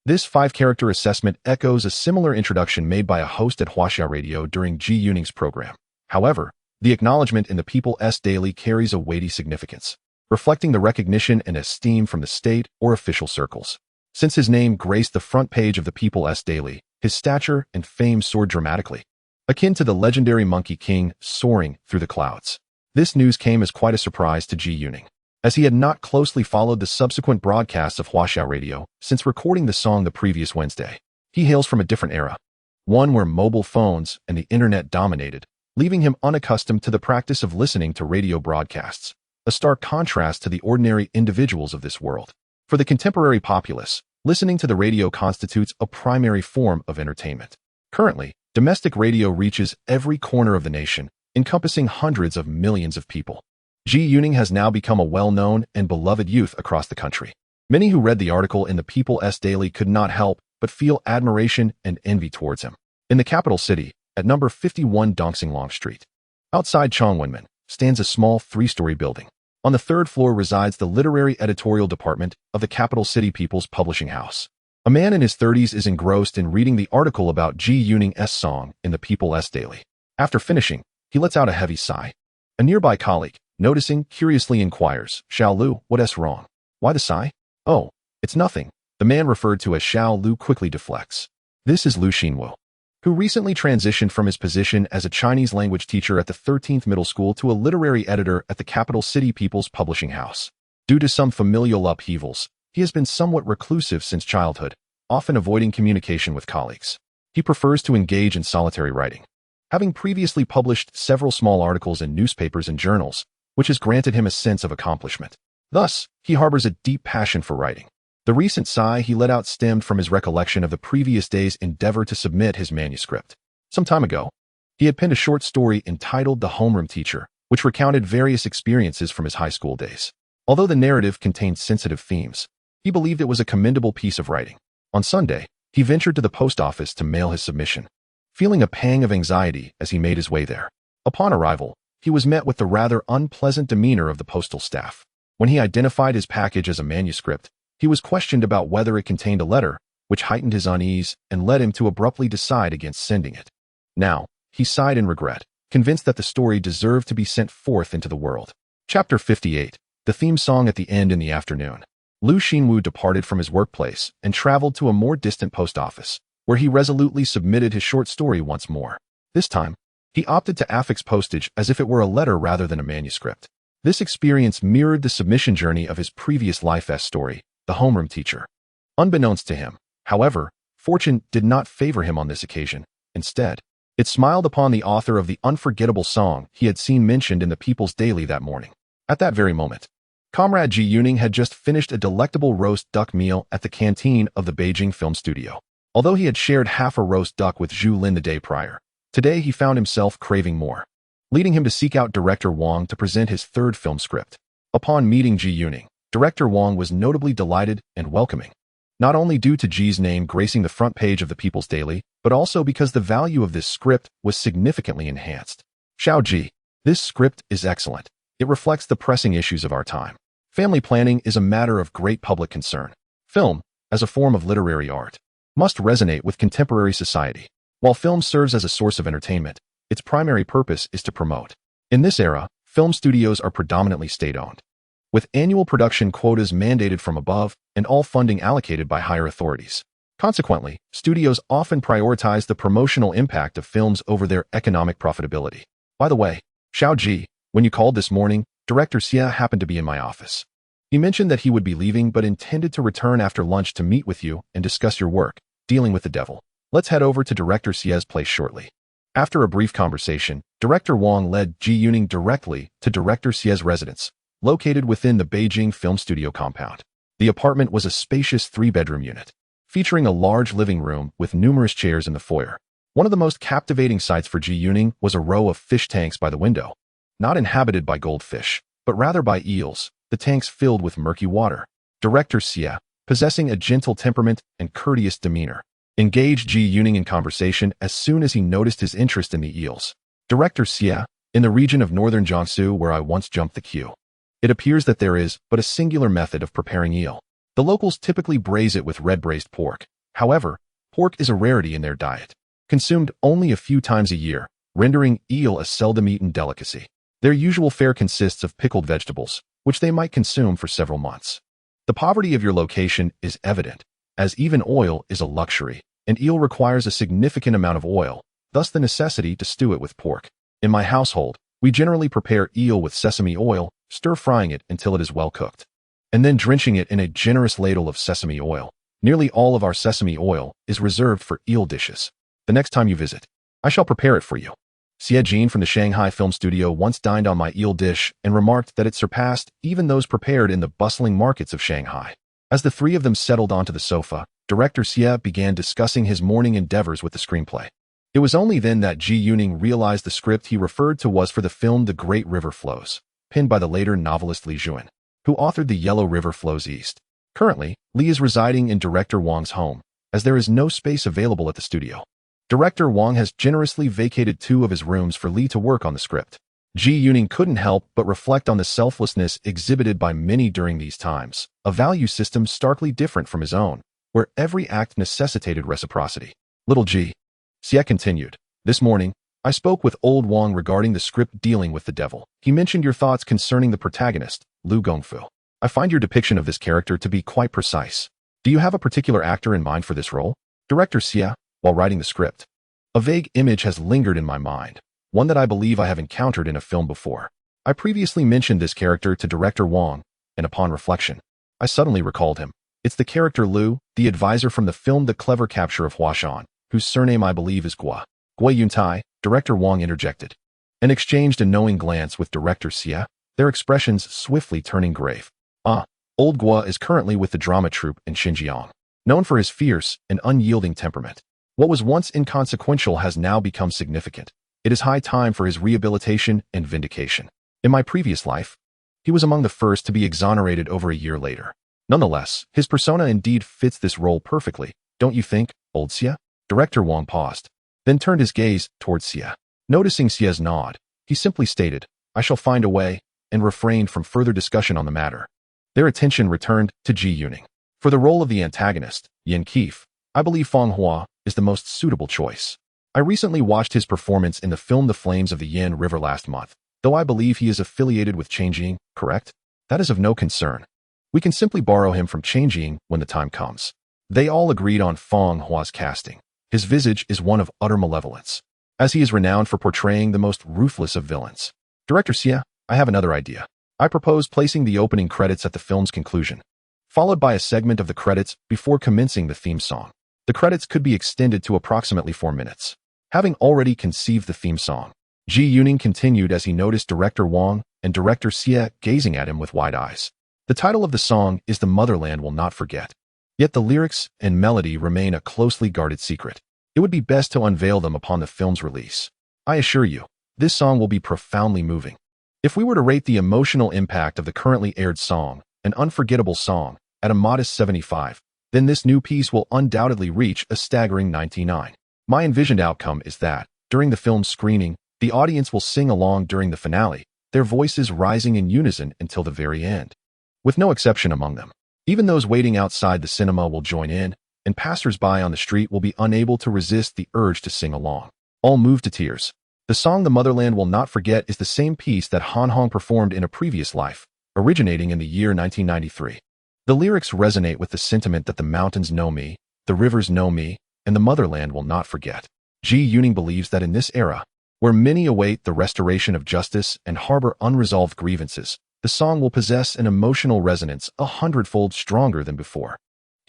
This 5-character assessment echoes a similar introduction made by a host at Huaxia Radio during Ji Yuning's program. However, the acknowledgement in the People's Daily carries a weighty significance, reflecting the recognition and esteem from the state or official circles. Since his name graced the front page of the People's Daily, his stature and fame soared dramatically, akin to the legendary Monkey King soaring through the clouds. This news came as quite a surprise to Ji Yuning, as he had not closely followed the subsequent broadcasts of Huaxia Radio since recording the song the previous Wednesday. He hails from a different era, one where mobile phones and the internet dominated, leaving him unaccustomed to the practice of listening to radio broadcasts, a stark contrast to the ordinary individuals of this world. For the contemporary populace, listening to the radio constitutes a primary form of entertainment. Currently, domestic radio reaches every corner of the nation, encompassing hundreds of millions of people. Ji Yuning has now become a well-known and beloved youth across the country. Many who read the article in the People's Daily could not help but feel admiration and envy towards him. In the capital city, at number 51 Dongxinglong Street, outside Chongwenmen, stands a small 3-story building. On the 3rd floor resides the literary editorial department of the capital city People's Publishing House. A man in his 30s is engrossed in reading the article about Ji Yuning's song in the People's Daily. After finishing, he lets out a heavy sigh. A nearby colleague, noticing, curiously inquires, "Xiao Lu, what's wrong? Why the sigh?" "Oh, it's nothing." The man referred to as Xiao Lu quickly deflects. This is Lu Xinwu, who recently transitioned from his position as a Chinese language teacher at the 13th Middle School to a literary editor at the capital city People's Publishing House. Due to some familial upheavals, he has been somewhat reclusive since childhood, often avoiding communication with colleagues. He prefers to engage in solitary writing, having previously published several small articles in newspapers and journals, which has granted him a sense of accomplishment. Thus, he harbors a deep passion for writing. The recent sigh he let out stemmed from his recollection of the previous day's endeavor to submit his manuscript. Some time ago, he had penned a short story entitled The Homeroom Teacher, which recounted various experiences from his high school days. Although the narrative contained sensitive themes, he believed it was a commendable piece of writing. On Sunday, he ventured to the post office to mail his submission, feeling a pang of anxiety as he made his way there. Upon arrival, he was met with the rather unpleasant demeanor of the postal staff. When he identified his package as a manuscript, he was questioned about whether it contained a letter, which heightened his unease and led him to abruptly decide against sending it. Now, he sighed in regret, convinced that the story deserved to be sent forth into the world. Chapter 58, the theme song at the end in the afternoon. Lu Xinwu departed from his workplace and traveled to a more distant post office, where he resolutely submitted his short story once more. This time, He opted to affix postage as if it were a letter rather than a manuscript. This experience mirrored the submission journey of his previous life story, the homeroom teacher. Unbeknownst to him, however, fortune did not favor him on this occasion. Instead, it smiled upon the author of the unforgettable song he had seen mentioned in the People's Daily that morning. At that very moment, Comrade Ji Yuning had just finished a delectable roast duck meal at the canteen of the Beijing film studio. Although he had shared half a roast duck with Zhu Lin the day prior, today he found himself craving more, leading him to seek out director Wang to present his third film script. Upon meeting Ji Yuning, director Wang was notably delighted and welcoming, not only due to Ji's name gracing the front page of the People's Daily, but also because the value of this script was significantly enhanced. Xiao Ji, this script is excellent. It reflects the pressing issues of our time. Family planning is a matter of great public concern. Film, as a form of literary art, must resonate with contemporary society. While film serves as a source of entertainment, its primary purpose is to promote. In this era, film studios are predominantly state-owned, with annual production quotas mandated from above and all funding allocated by higher authorities. Consequently, studios often prioritize the promotional impact of films over their economic profitability. By the way, Xiao Ji, when you called this morning, Director Xie happened to be in my office. He mentioned that he would be leaving but intended to return after lunch to meet with you and discuss your work, dealing with the devil. Let's head over to Director Xie's place shortly. After a brief conversation, Director Wang led Ji Yuning directly to Director Xie's residence, located within the Beijing film studio compound. The apartment was a spacious three-bedroom unit, featuring a large living room with numerous chairs in the foyer. One of the most captivating sights for Ji Yuning was a row of fish tanks by the window, not inhabited by goldfish, but rather by eels, the tanks filled with murky water. Director Xie, possessing a gentle temperament and courteous demeanor, engaged Ji Yuning in conversation as soon as he noticed his interest in the eels. Director Xie, in the region of northern Jiangsu where I once jumped the queue, it appears that there is but a singular method of preparing eel. The locals typically braise it with red braised pork. However, pork is a rarity in their diet, consumed only a few times a year, rendering eel a seldom eaten delicacy. Their usual fare consists of pickled vegetables, which they might consume for several months. The poverty of your location is evident, as even oil is a luxury, and eel requires a significant amount of oil, thus the necessity to stew it with pork. In my household, we generally prepare eel with sesame oil, stir-frying it until it is well cooked, and then drenching it in a generous ladle of sesame oil. Nearly all of our sesame oil is reserved for eel dishes. The next time you visit, I shall prepare it for you. Xie Jin from the Shanghai Film Studio once dined on my eel dish and remarked that it surpassed even those prepared in the bustling markets of Shanghai. As the three of them settled onto the sofa, Director Xie began discussing his morning endeavors with the screenplay. It was only then that Ji Yuning realized the script he referred to was for the film The Great River Flows, penned by the later novelist Li Juan, who authored The Yellow River Flows East. Currently, Li is residing in Director Wang's home, as there is no space available at the studio. Director Wang has generously vacated 2 of his rooms for Li to work on the script. Ji Yuning couldn't help but reflect on the selflessness exhibited by many during these times, a value system starkly different from his own, where every act necessitated reciprocity. Little Ji, Xie continued, this morning, I spoke with old Wang regarding the script dealing with the devil. He mentioned your thoughts concerning the protagonist, Lu Gongfu. I find your depiction of this character to be quite precise. Do you have a particular actor in mind for this role? Director Xie, while writing the script, a vague image has lingered in my mind, one that I believe I have encountered in a film before. I previously mentioned this character to Director Wang, and upon reflection, I suddenly recalled him. It's the character Lu, the advisor from the film The Clever Capture of Huashan, whose surname I believe is Gua. Gua Yuntai, Director Wang interjected, and exchanged a knowing glance with Director Xie, their expressions swiftly turning grave. Old Gua is currently with the drama troupe in Xinjiang, known for his fierce and unyielding temperament. What was once inconsequential has now become significant. It is high time for his rehabilitation and vindication. In my previous life, he was among the first to be exonerated over a year later. Nonetheless, his persona indeed fits this role perfectly, don't you think, old Xie? Director Wang paused, then turned his gaze towards Xie. Noticing Xie's nod, he simply stated, I shall find a way, and refrained from further discussion on the matter. Their attention returned to Ji Yuning. For the role of the antagonist, Yin Keef, I believe Feng Hua is the most suitable choice. I recently watched his performance in the film The Flames of the Yan River last month, though I believe he is affiliated with Changjing, correct? That is of no concern. We can simply borrow him from Changjing when the time comes. They all agreed on Feng Hua's casting. His visage is one of utter malevolence. as he is renowned for portraying the most ruthless of villains. Director Xie, I have another idea. I propose placing the opening credits at the film's conclusion, followed by a segment of the credits before commencing the theme song. The credits could be extended to approximately 4 minutes. Having already conceived the theme song, Ji Yuning continued as he noticed Director Wang and Director Xie gazing at him with wide eyes. The title of the song is The Motherland Will Not Forget. Yet the lyrics and melody remain a closely guarded secret. It would be best to unveil them upon the film's release. I assure you, this song will be profoundly moving. If we were to rate the emotional impact of the currently aired song, an unforgettable song, at a modest 75, then this new piece will undoubtedly reach a staggering 99. My envisioned outcome is that, during the film's screening, the audience will sing along during the finale, their voices rising in unison until the very end, with no exception among them. Even those waiting outside the cinema will join in, and passers-by on the street will be unable to resist the urge to sing along, all moved to tears. The song The Motherland Will Not Forget is the same piece that Han Hong performed in a previous life, originating in the year 1993. The lyrics resonate with the sentiment that the mountains know me, the rivers know me, and the motherland will not forget. Ji Yuning believes that in this era, where many await the restoration of justice and harbor unresolved grievances, the song will possess an emotional resonance 100-fold stronger than before.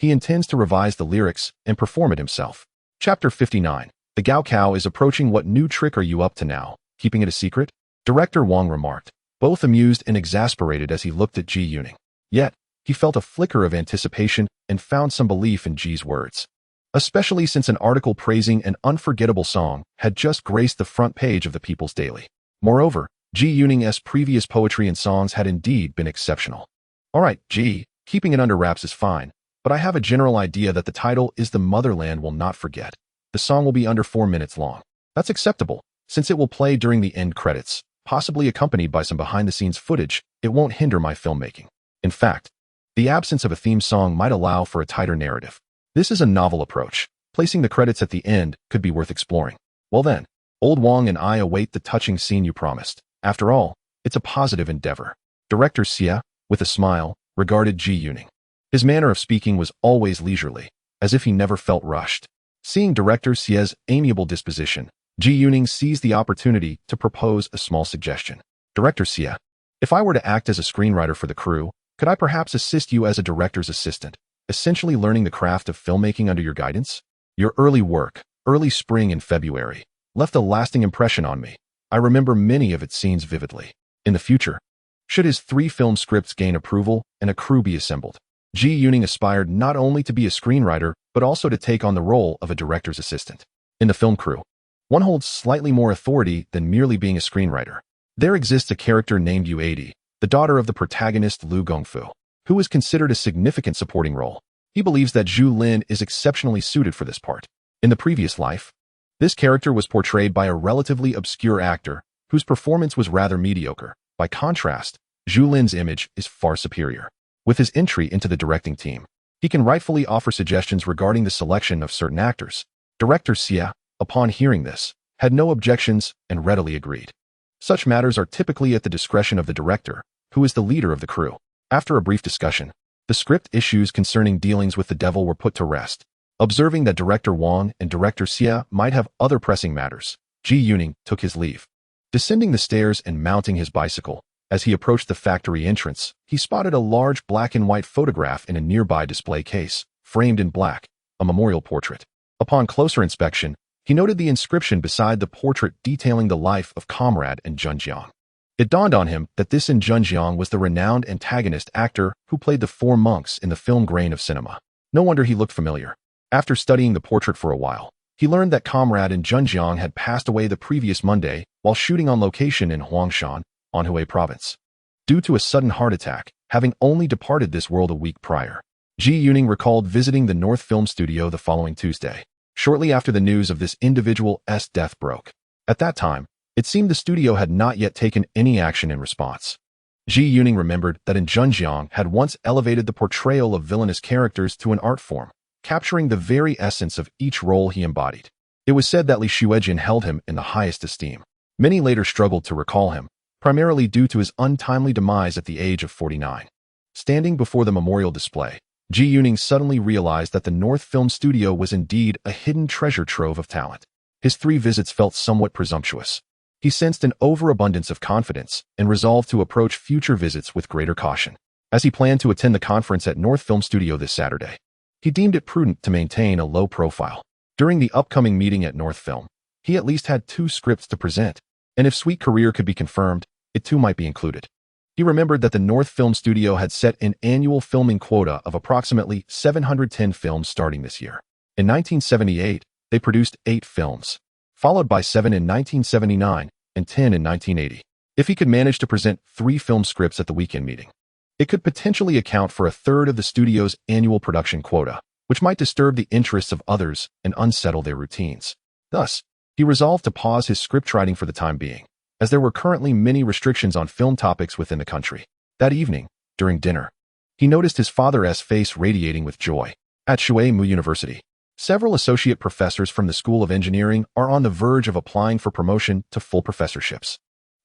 He intends to revise the lyrics and perform it himself. Chapter 59. The Gao Cow is approaching. What new trick are you up to now, keeping it a secret? Director Wang remarked, both amused and exasperated as he looked at Ji Yuning. Yet, he felt a flicker of anticipation and found some belief in Ji's words, especially since an article praising an unforgettable song had just graced the front page of the People's Daily. Moreover, Ji Yuning's previous poetry and songs had indeed been exceptional. All right, Ji, keeping it under wraps is fine, but I have a general idea that the title is The Motherland Will Not Forget. The song will be under 4 minutes long. That's acceptable, since it will play during the end credits, possibly accompanied by some behind-the-scenes footage. It won't hinder my filmmaking. In fact, the absence of a theme song might allow for a tighter narrative. This is a novel approach. Placing the credits at the end could be worth exploring. Well then, old Wang and I await the touching scene you promised. After all, it's a positive endeavor. Director Xie, with a smile, regarded Ji Yuning. His manner of speaking was always leisurely, as if he never felt rushed. Seeing Director Xie's amiable disposition, Ji Yuning seized the opportunity to propose a small suggestion. Director Xie, if I were to act as a screenwriter for the crew, could I perhaps assist you as a director's assistant, essentially learning the craft of filmmaking under your guidance? Your early work, early spring in February, left a lasting impression on me. I remember many of its scenes vividly. In the future, should his 3 film scripts gain approval and a crew be assembled, Ji Yuning aspired not only to be a screenwriter, but also to take on the role of a director's assistant. In the film crew, one holds slightly more authority than merely being a screenwriter. There exists a character named Yu, the daughter of the protagonist Lu Gongfu, who is considered a significant supporting role. He believes that Zhu Lin is exceptionally suited for this part. In the previous life, this character was portrayed by a relatively obscure actor whose performance was rather mediocre. By contrast, Zhu Lin's image is far superior. With his entry into the directing team, he can rightfully offer suggestions regarding the selection of certain actors. Director Xie, upon hearing this, had no objections and readily agreed. Such matters are typically at the discretion of the director, who is the leader of the crew. After a brief discussion, the script issues concerning dealings with the devil were put to rest. Observing that Director Wang and Director Xie might have other pressing matters, Ji Yuning took his leave. Descending the stairs and mounting his bicycle, as he approached the factory entrance, he spotted a large black and white photograph in a nearby display case, framed in black, a memorial portrait. Upon closer inspection, he noted the inscription beside the portrait detailing the life of Comrade and Zhenjiang. It dawned on him that this Zhenjiang was the renowned antagonist actor who played the 4 monks in the film Grain of Cinema. No wonder he looked familiar. After studying the portrait for a while, he learned that Comrade and Zhenjiang had passed away the previous Monday while shooting on location in Huangshan, Anhui Province, due to a sudden heart attack, having only departed this world a week prior. Ji Yuning recalled visiting the North Film Studio the following Tuesday, shortly after the news of this individual's death broke. At that time, it seemed the studio had not yet taken any action in response. Ji Yuning remembered that Zhenjiang had once elevated the portrayal of villainous characters to an art form, capturing the very essence of each role he embodied. It was said that Li Xuejin held him in the highest esteem. Many later struggled to recall him, primarily due to his untimely demise at the age of 49. Standing before the memorial display, Ji Yuning suddenly realized that the North Film Studio was indeed a hidden treasure trove of talent. His 3 visits felt somewhat presumptuous. He sensed an overabundance of confidence and resolved to approach future visits with greater caution. As he planned to attend the conference at North Film Studio this Saturday, he deemed it prudent to maintain a low profile. During the upcoming meeting at North Film, he at least had 2 scripts to present, and if Sweet Career could be confirmed, it too might be included. He remembered that the North Film Studio had set an annual filming quota of approximately 710 films starting this year. In 1978, they produced 8 films, followed by 7 in 1979 and 10 in 1980. If he could manage to present 3 film scripts at the weekend meeting, it could potentially account for a third of the studio's annual production quota, which might disturb the interests of others and unsettle their routines. Thus, he resolved to pause his script writing for the time being, as there were currently many restrictions on film topics within the country. That evening, during dinner, he noticed his father's face radiating with joy. At Shui University, several associate professors from the School of Engineering are on the verge of applying for promotion to full professorships.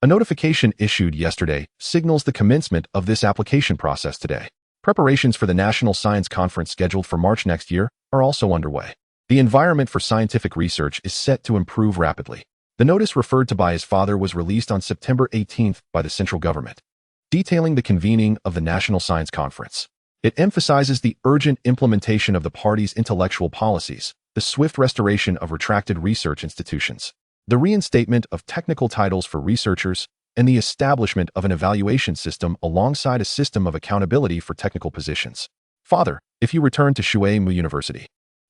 A notification issued yesterday signals the commencement of this application process today. Preparations for the National Science Conference scheduled for March next year are also underway. The environment for scientific research is set to improve rapidly. The notice referred to by his father was released on September 18th by the central government, detailing the convening of the National Science Conference. It emphasizes the urgent implementation of the party's intellectual policies, the swift restoration of retracted research institutions, the reinstatement of technical titles for researchers, and the establishment of an evaluation system alongside a system of accountability for technical positions. Father, if you return to Shui University,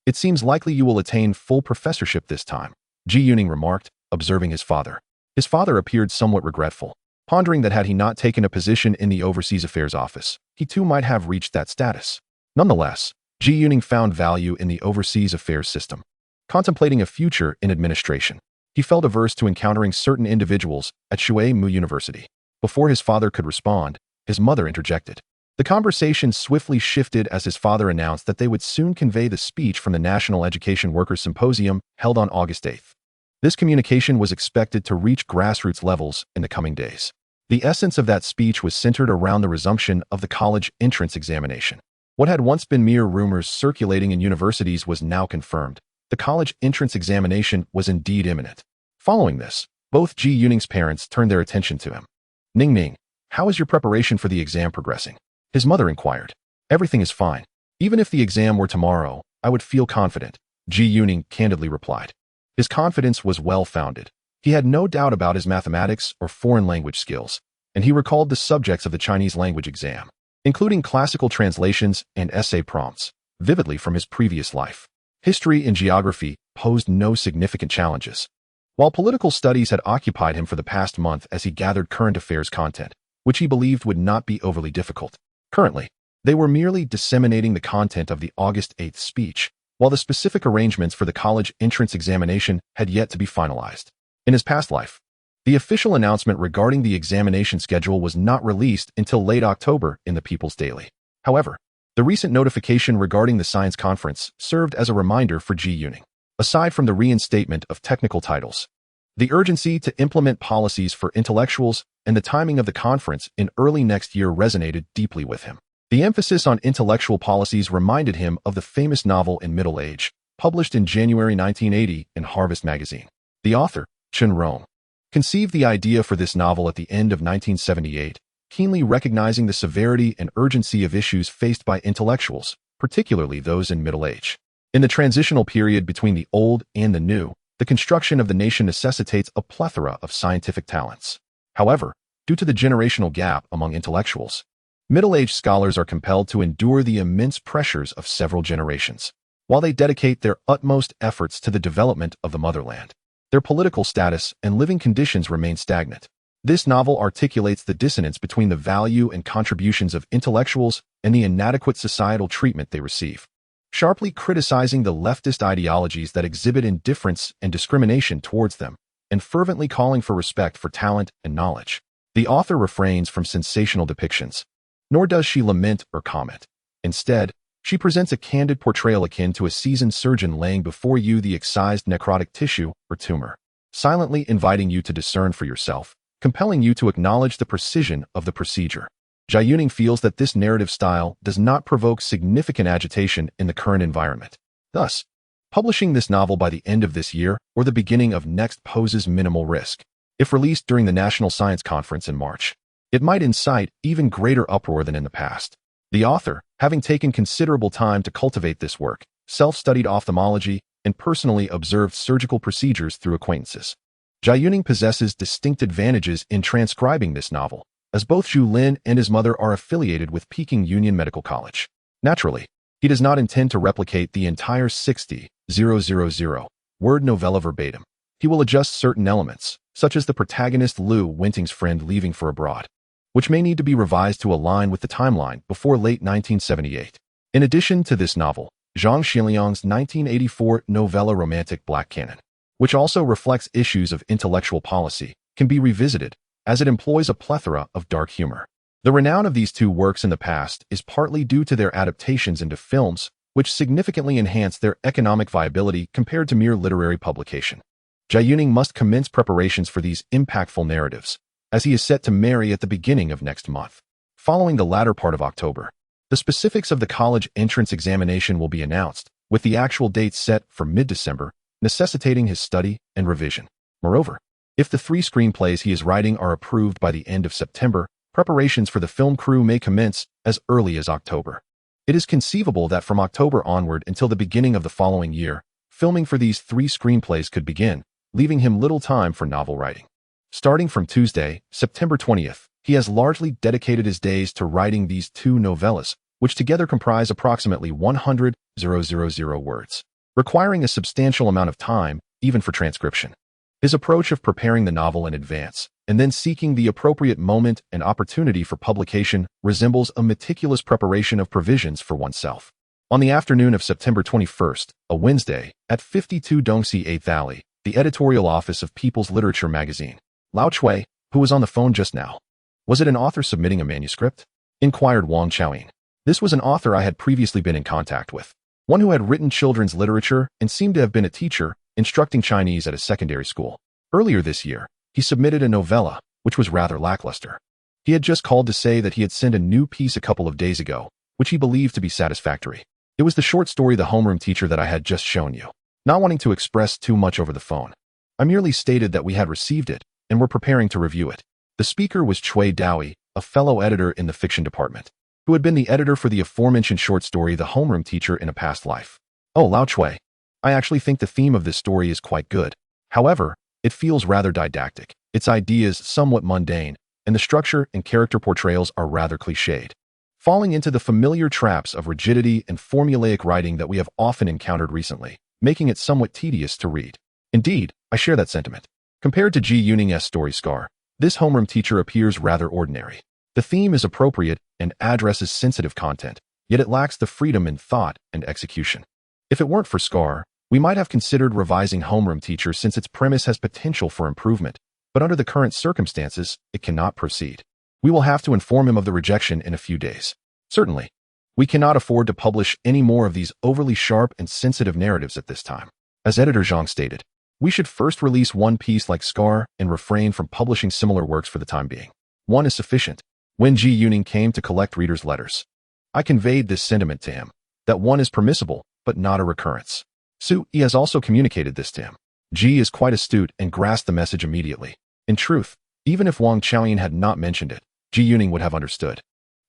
it seems likely you will attain full professorship this time, Ji Yuning remarked, observing his father. His father appeared somewhat regretful, pondering that had he not taken a position in the Overseas Affairs Office, he too might have reached that status. Nonetheless, Ji Yuning found value in the Overseas Affairs system. Contemplating a future in administration, he felt averse to encountering certain individuals at Shui University. Before his father could respond, his mother interjected. The conversation swiftly shifted as his father announced that they would soon convey the speech from the National Education Workers Symposium held on August 8th. This communication was expected to reach grassroots levels in the coming days. The essence of that speech was centered around the resumption of the college entrance examination. What had once been mere rumors circulating in universities was now confirmed. The college entrance examination was indeed imminent. Following this, both Ji Yuning's parents turned their attention to him. Ning Ning, how is your preparation for the exam progressing? His mother inquired. Everything is fine. Even if the exam were tomorrow, I would feel confident, Ji Yuning candidly replied. His confidence was well-founded. He had no doubt about his mathematics or foreign language skills, and he recalled the subjects of the Chinese language exam, including classical translations and essay prompts, vividly from his previous life. History and geography posed no significant challenges, while political studies had occupied him for the past month as he gathered current affairs content, which he believed would not be overly difficult. Currently, they were merely disseminating the content of the August 8th speech, while the specific arrangements for the college entrance examination had yet to be finalized. In his past life, the official announcement regarding the examination schedule was not released until late October in the People's Daily. However, the recent notification regarding the science conference served as a reminder for Ji Yuning. Aside from the reinstatement of technical titles, the urgency to implement policies for intellectuals and the timing of the conference in early next year resonated deeply with him. The emphasis on intellectual policies reminded him of the famous novel In Middle Age, published in January 1980 in Harvest magazine. The author, Chen Rong, conceived the idea for this novel at the end of 1978, keenly recognizing the severity and urgency of issues faced by intellectuals, particularly those in middle age. In the transitional period between the old and the new, the construction of the nation necessitates a plethora of scientific talents. However, due to the generational gap among intellectuals, middle-aged scholars are compelled to endure the immense pressures of several generations, while they dedicate their utmost efforts to the development of the motherland. Their political status and living conditions remain stagnant. This novel articulates the dissonance between the value and contributions of intellectuals and the inadequate societal treatment they receive, sharply criticizing the leftist ideologies that exhibit indifference and discrimination towards them, and fervently calling for respect for talent and knowledge. The author refrains from sensational depictions, nor does she lament or comment. Instead, she presents a candid portrayal akin to a seasoned surgeon laying before you the excised necrotic tissue or tumor, silently inviting you to discern for yourself, compelling you to acknowledge the precision of the procedure. Ji Yuning feels that this narrative style does not provoke significant agitation in the current environment. Thus, Publishing this novel by the end of this year or the beginning of next poses minimal risk. If released during the National Science Conference in March, it might incite even greater uproar than in the past. The author, having taken considerable time to cultivate this work, self-studied ophthalmology, and personally observed surgical procedures through acquaintances. Zhu Lin possesses distinct advantages in transcribing this novel, as both Zhu Lin and his mother are affiliated with Peking Union Medical College. Naturally, he does not intend to replicate the entire 60,000-word novella verbatim. He will adjust certain elements, such as the protagonist Lu Winting's friend leaving for abroad, which may need to be revised to align with the timeline before late 1978. In addition to this novel, Zhang Xiliang's 1984 novella Romantic Black Canon, which also reflects issues of intellectual policy, can be revisited, as it employs a plethora of dark humor. The renown of these two works in the past is partly due to their adaptations into films, which significantly enhance their economic viability compared to mere literary publication. Zhu Lin must commence preparations for these impactful narratives, as he is set to marry at the beginning of next month. Following the latter part of October, the specifics of the college entrance examination will be announced, with the actual date set for mid-December, necessitating his study and revision. Moreover, if the 3 screenplays he is writing are approved by the end of September, preparations for the film crew may commence as early as October. It is conceivable that from October onward until the beginning of the following year, filming for these 3 screenplays could begin, leaving him little time for novel writing. Starting from Tuesday, September 20th, he has largely dedicated his days to writing these 2 novellas, which together comprise approximately 100,000 words, requiring a substantial amount of time, even for transcription. His approach of preparing the novel in advance, and then seeking the appropriate moment and opportunity for publication, resembles a meticulous preparation of provisions for oneself. On the afternoon of September 21st, a Wednesday, at 52 Dongxi 8th Alley, the editorial office of People's Literature magazine, Lao Chui, who was on the phone just now. Was it an author submitting a manuscript? Inquired Wang Chaoyin. This was an author I had previously been in contact with, one who had written children's literature and seemed to have been a teacher, instructing Chinese at a secondary school. Earlier this year, he submitted a novella, which was rather lackluster. He had just called to say that he had sent a new piece a couple of days ago, which he believed to be satisfactory. It was the short story The Homeroom Teacher that I had just shown you. Not wanting to express too much over the phone, I merely stated that we had received it and were preparing to review it. The speaker was Cui Dowie, a fellow editor in the fiction department, who had been the editor for the aforementioned short story The Homeroom Teacher in a past life. Oh, Lao Chui. I actually think the theme of this story is quite good. However, it feels rather didactic, its ideas somewhat mundane, and the structure and character portrayals are rather cliched, falling into the familiar traps of rigidity and formulaic writing that we have often encountered recently, making it somewhat tedious to read. Indeed, I share that sentiment. Compared to Zhu Lin's story Scar, this Homeroom Teacher appears rather ordinary. The theme is appropriate and addresses sensitive content, yet it lacks the freedom in thought and execution. If it weren't for Scar, we might have considered revising Homeroom Teacher since its premise has potential for improvement, but under the current circumstances, it cannot proceed. We will have to inform him of the rejection in a few days. Certainly, we cannot afford to publish any more of these overly sharp and sensitive narratives at this time. As editor Zhang stated, we should first release one piece like Scar and refrain from publishing similar works for the time being. One is sufficient. When Zhu Lin came to collect readers' letters, I conveyed this sentiment to him, that one is permissible, but not a recurrence. He has also communicated this to him. Ji is quite astute and grasped the message immediately. In truth, even if Wang Chaoyin had not mentioned it, Zhu Yuning would have understood.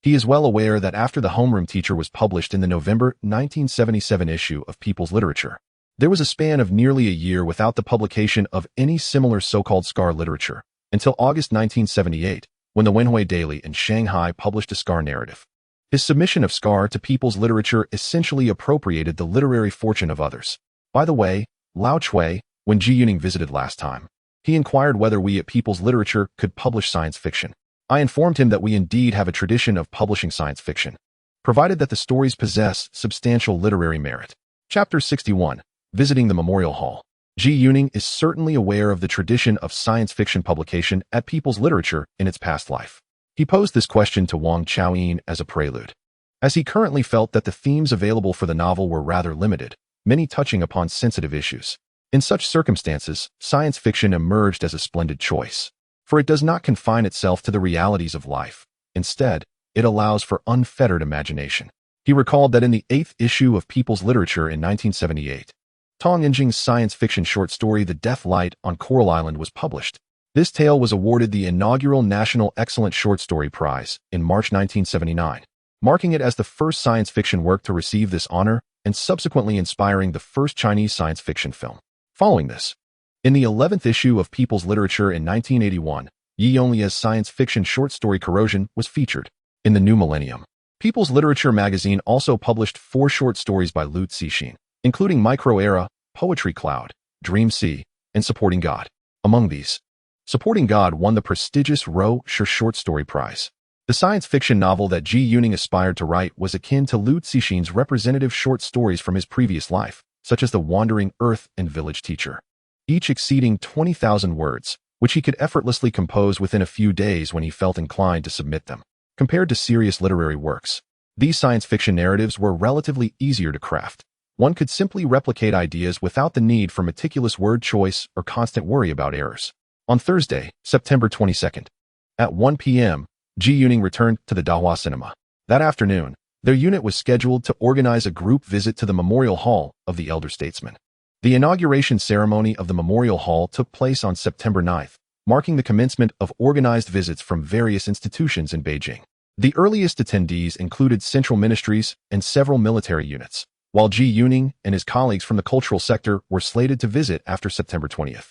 He is well aware that after The Homeroom Teacher was published in the November 1977 issue of People's Literature, there was a span of nearly a year without the publication of any similar so-called Scar literature, until August 1978, when the Wenhui Daily in Shanghai published a Scar narrative. His submission of Scar to People's Literature essentially appropriated the literary fortune of others. By the way, Lao Chui, when Zhu Yuning visited last time, he inquired whether we at People's Literature could publish science fiction. I informed him that we indeed have a tradition of publishing science fiction, provided that the stories possess substantial literary merit. Chapter 61. Visiting the Memorial Hall. Zhu Yuning is certainly aware of the tradition of science fiction publication at People's Literature in its past life. He posed this question to Wang Chaoyin as a prelude, as he currently felt that the themes available for the novel were rather limited, many touching upon sensitive issues. In such circumstances, science fiction emerged as a splendid choice, for it does not confine itself to the realities of life. Instead, it allows for unfettered imagination. He recalled that in the 8th issue of People's Literature in 1978, Tong Yinjing's science fiction short story The Death Light on Coral Island was published. This tale was awarded the inaugural National Excellent Short Story Prize in March 1979, marking it as the first science fiction work to receive this honor and subsequently inspiring the first Chinese science fiction film. Following this, in the 11th issue of People's Literature in 1981, Yi Yonglie's science fiction short story Corrosion was featured. In the new millennium, People's Literature magazine also published 4 short stories by Lu Cixin, including Micro Era, Poetry Cloud, Dream Sea, and Supporting God. Among these, Supporting God won the prestigious Ro Shi Short Story Prize. The science fiction novel that Ji Yuning aspired to write was akin to Lu Cixin's representative short stories from his previous life, such as The Wandering Earth and Village Teacher, each exceeding 20,000 words, which he could effortlessly compose within a few days when he felt inclined to submit them. Compared to serious literary works, these science fiction narratives were relatively easier to craft. One could simply replicate ideas without the need for meticulous word choice or constant worry about errors. On Thursday, September 22nd, at 1 p.m., Ji Yuning returned to the Dahua Cinema. That afternoon, their unit was scheduled to organize a group visit to the Memorial Hall of the Elder Statesman. The inauguration ceremony of the Memorial Hall took place on September 9th, marking the commencement of organized visits from various institutions in Beijing. The earliest attendees included central ministries and several military units, while Ji Yuning and his colleagues from the cultural sector were slated to visit after September 20th.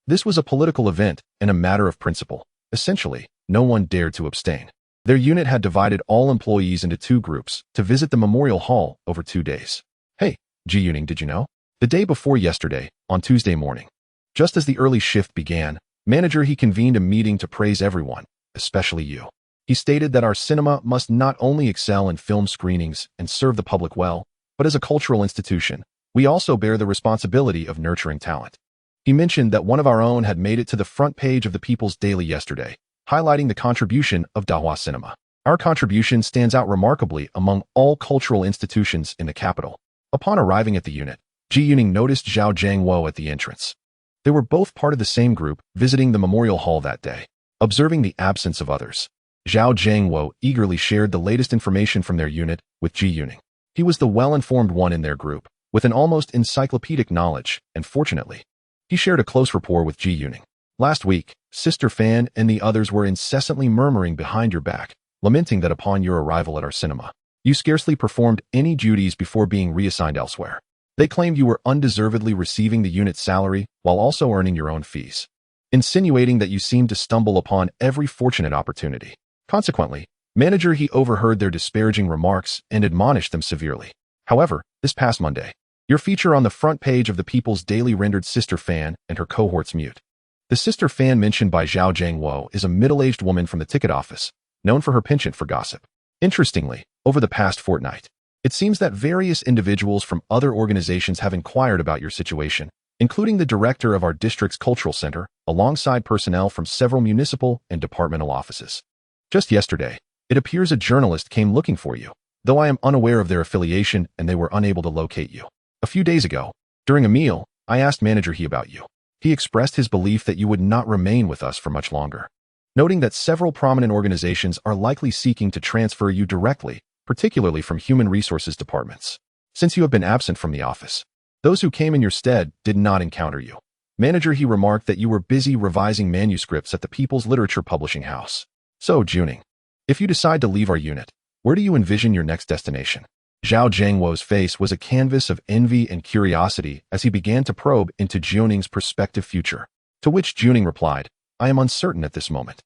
This was a political event and a matter of principle. Essentially, no one dared to abstain. Their unit had divided all employees into 2 groups to visit the Memorial Hall over 2 days. Hey, Ji Yuning, did you know? The day before yesterday, on Tuesday morning, just as the early shift began, manager he convened a meeting to praise everyone, especially you. He stated that our cinema must not only excel in film screenings and serve the public well, but as a cultural institution, we also bear the responsibility of nurturing talent. He mentioned that one of our own had made it to the front page of the People's Daily yesterday, highlighting the contribution of Dahua Cinema. Our contribution stands out remarkably among all cultural institutions in the capital. Upon arriving at the unit, Ji Yuning noticed Zhao Jiangwo at the entrance. They were both part of the same group visiting the Memorial Hall that day. Observing the absence of others, Zhao Jiangwo eagerly shared the latest information from their unit with Ji Yuning. He was the well-informed one in their group, with an almost encyclopedic knowledge, and fortunately, he shared a close rapport with Ji Yuning. Last week, Sister Fan and the others were incessantly murmuring behind your back, lamenting that upon your arrival at our cinema, you scarcely performed any duties before being reassigned elsewhere. They claimed you were undeservedly receiving the unit's salary while also earning your own fees, insinuating that you seemed to stumble upon every fortunate opportunity. Consequently, manager he overheard their disparaging remarks and admonished them severely. However, this past Monday, your feature on the front page of the People's Daily rendered Sister Fan and her cohorts mute. The Sister Fan mentioned by Zhao Jiangwo is a middle-aged woman from the ticket office, known for her penchant for gossip. Interestingly, over the past fortnight, it seems that various individuals from other organizations have inquired about your situation, including the director of our district's cultural center, alongside personnel from several municipal and departmental offices. Just yesterday, it appears a journalist came looking for you, though I am unaware of their affiliation and they were unable to locate you. A few days ago, during a meal, I asked manager he about you. He expressed his belief that you would not remain with us for much longer, noting that several prominent organizations are likely seeking to transfer you directly, particularly from human resources departments. Since you have been absent from the office, those who came in your stead did not encounter you. Manager he remarked that you were busy revising manuscripts at the People's Literature Publishing House. So, Juning, if you decide to leave our unit, where do you envision your next destination? Zhao Jiangwo's face was a canvas of envy and curiosity as he began to probe into Juning's prospective future, to which Juning replied, I am uncertain at this moment.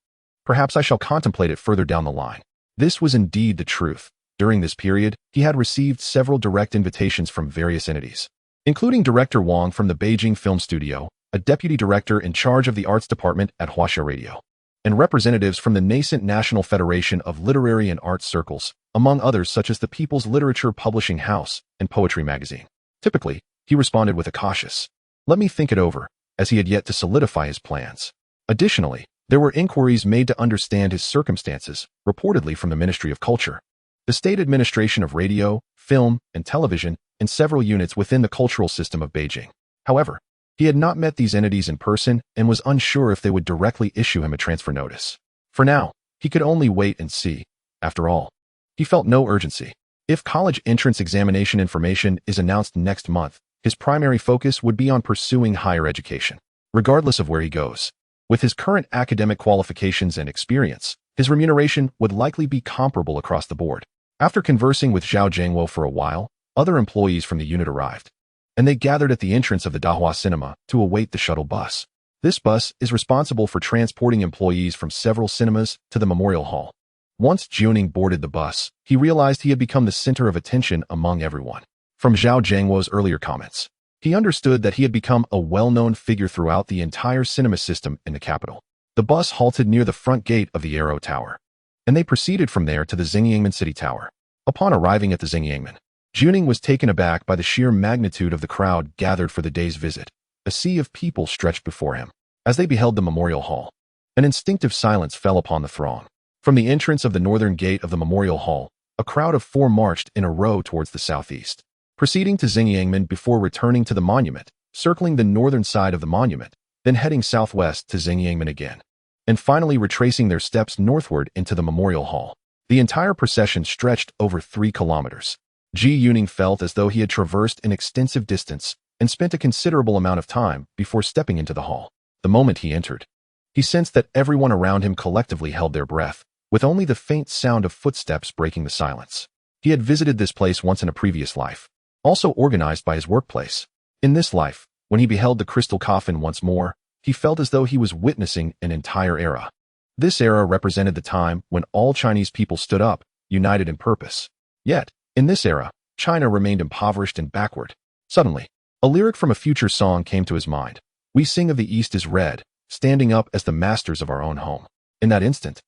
Perhaps I shall contemplate it further down the line. This was indeed the truth. During this period, he had received several direct invitations from various entities, including Director Wang from the Beijing Film Studio, a deputy director in charge of the arts department at Huaxia Radio, and representatives from the nascent National Federation of Literary and Arts Circles, among others such as the People's Literature Publishing House and Poetry Magazine. Typically, he responded with a cautious, let me think it over, as he had yet to solidify his plans. Additionally, there were inquiries made to understand his circumstances, reportedly from the Ministry of Culture, the State Administration of Radio, Film, and Television, and several units within the cultural system of Beijing. However, he had not met these entities in person and was unsure if they would directly issue him a transfer notice. For now, he could only wait and see. After all, he felt no urgency. If college entrance examination information is announced next month, His primary focus would be on pursuing higher education, regardless of where he goes. With his current academic qualifications and experience, his remuneration would likely be comparable across the board. After conversing with Zhao Jiangwo for a while, other employees from the unit arrived, and they gathered at the entrance of the Dahua Cinema to await the shuttle bus. This bus is responsible for transporting employees from several cinemas to the Memorial Hall. Once Jiuning boarded the bus, he realized he had become the center of attention among everyone. From Zhao Jiangwo's earlier comments, he understood that he had become a well-known figure throughout the entire cinema system in the capital. The bus halted near the front gate of the Arrow Tower, and they proceeded from there to the Xingyangmen City Tower. Upon arriving at the Xingyangmen, Jiuning was taken aback by the sheer magnitude of the crowd gathered for the day's visit. A sea of people stretched before him. As they beheld the Memorial Hall, an instinctive silence fell upon the throng. From the entrance of the northern gate of the Memorial Hall, a crowd of 4 marched in a row towards the southeast, proceeding to Xingyangmen before returning to the monument, circling the northern side of the monument, then heading southwest to Xingyangmen again, and finally retracing their steps northward into the Memorial Hall. The entire procession stretched over 3 kilometers. Ji Yuning felt as though he had traversed an extensive distance and spent a considerable amount of time before stepping into the hall. The moment he entered, he sensed that everyone around him collectively held their breath, with only the faint sound of footsteps breaking the silence. He had visited this place once in a previous life, also organized by his workplace. In this life, when he beheld the crystal coffin once more, he felt as though he was witnessing an entire era. This era represented the time when all Chinese people stood up, united in purpose. Yet, in this era, China remained impoverished and backward. Suddenly, a lyric from a future song came to his mind. We sing of the East as red, standing up as the masters of our own home. In that instant,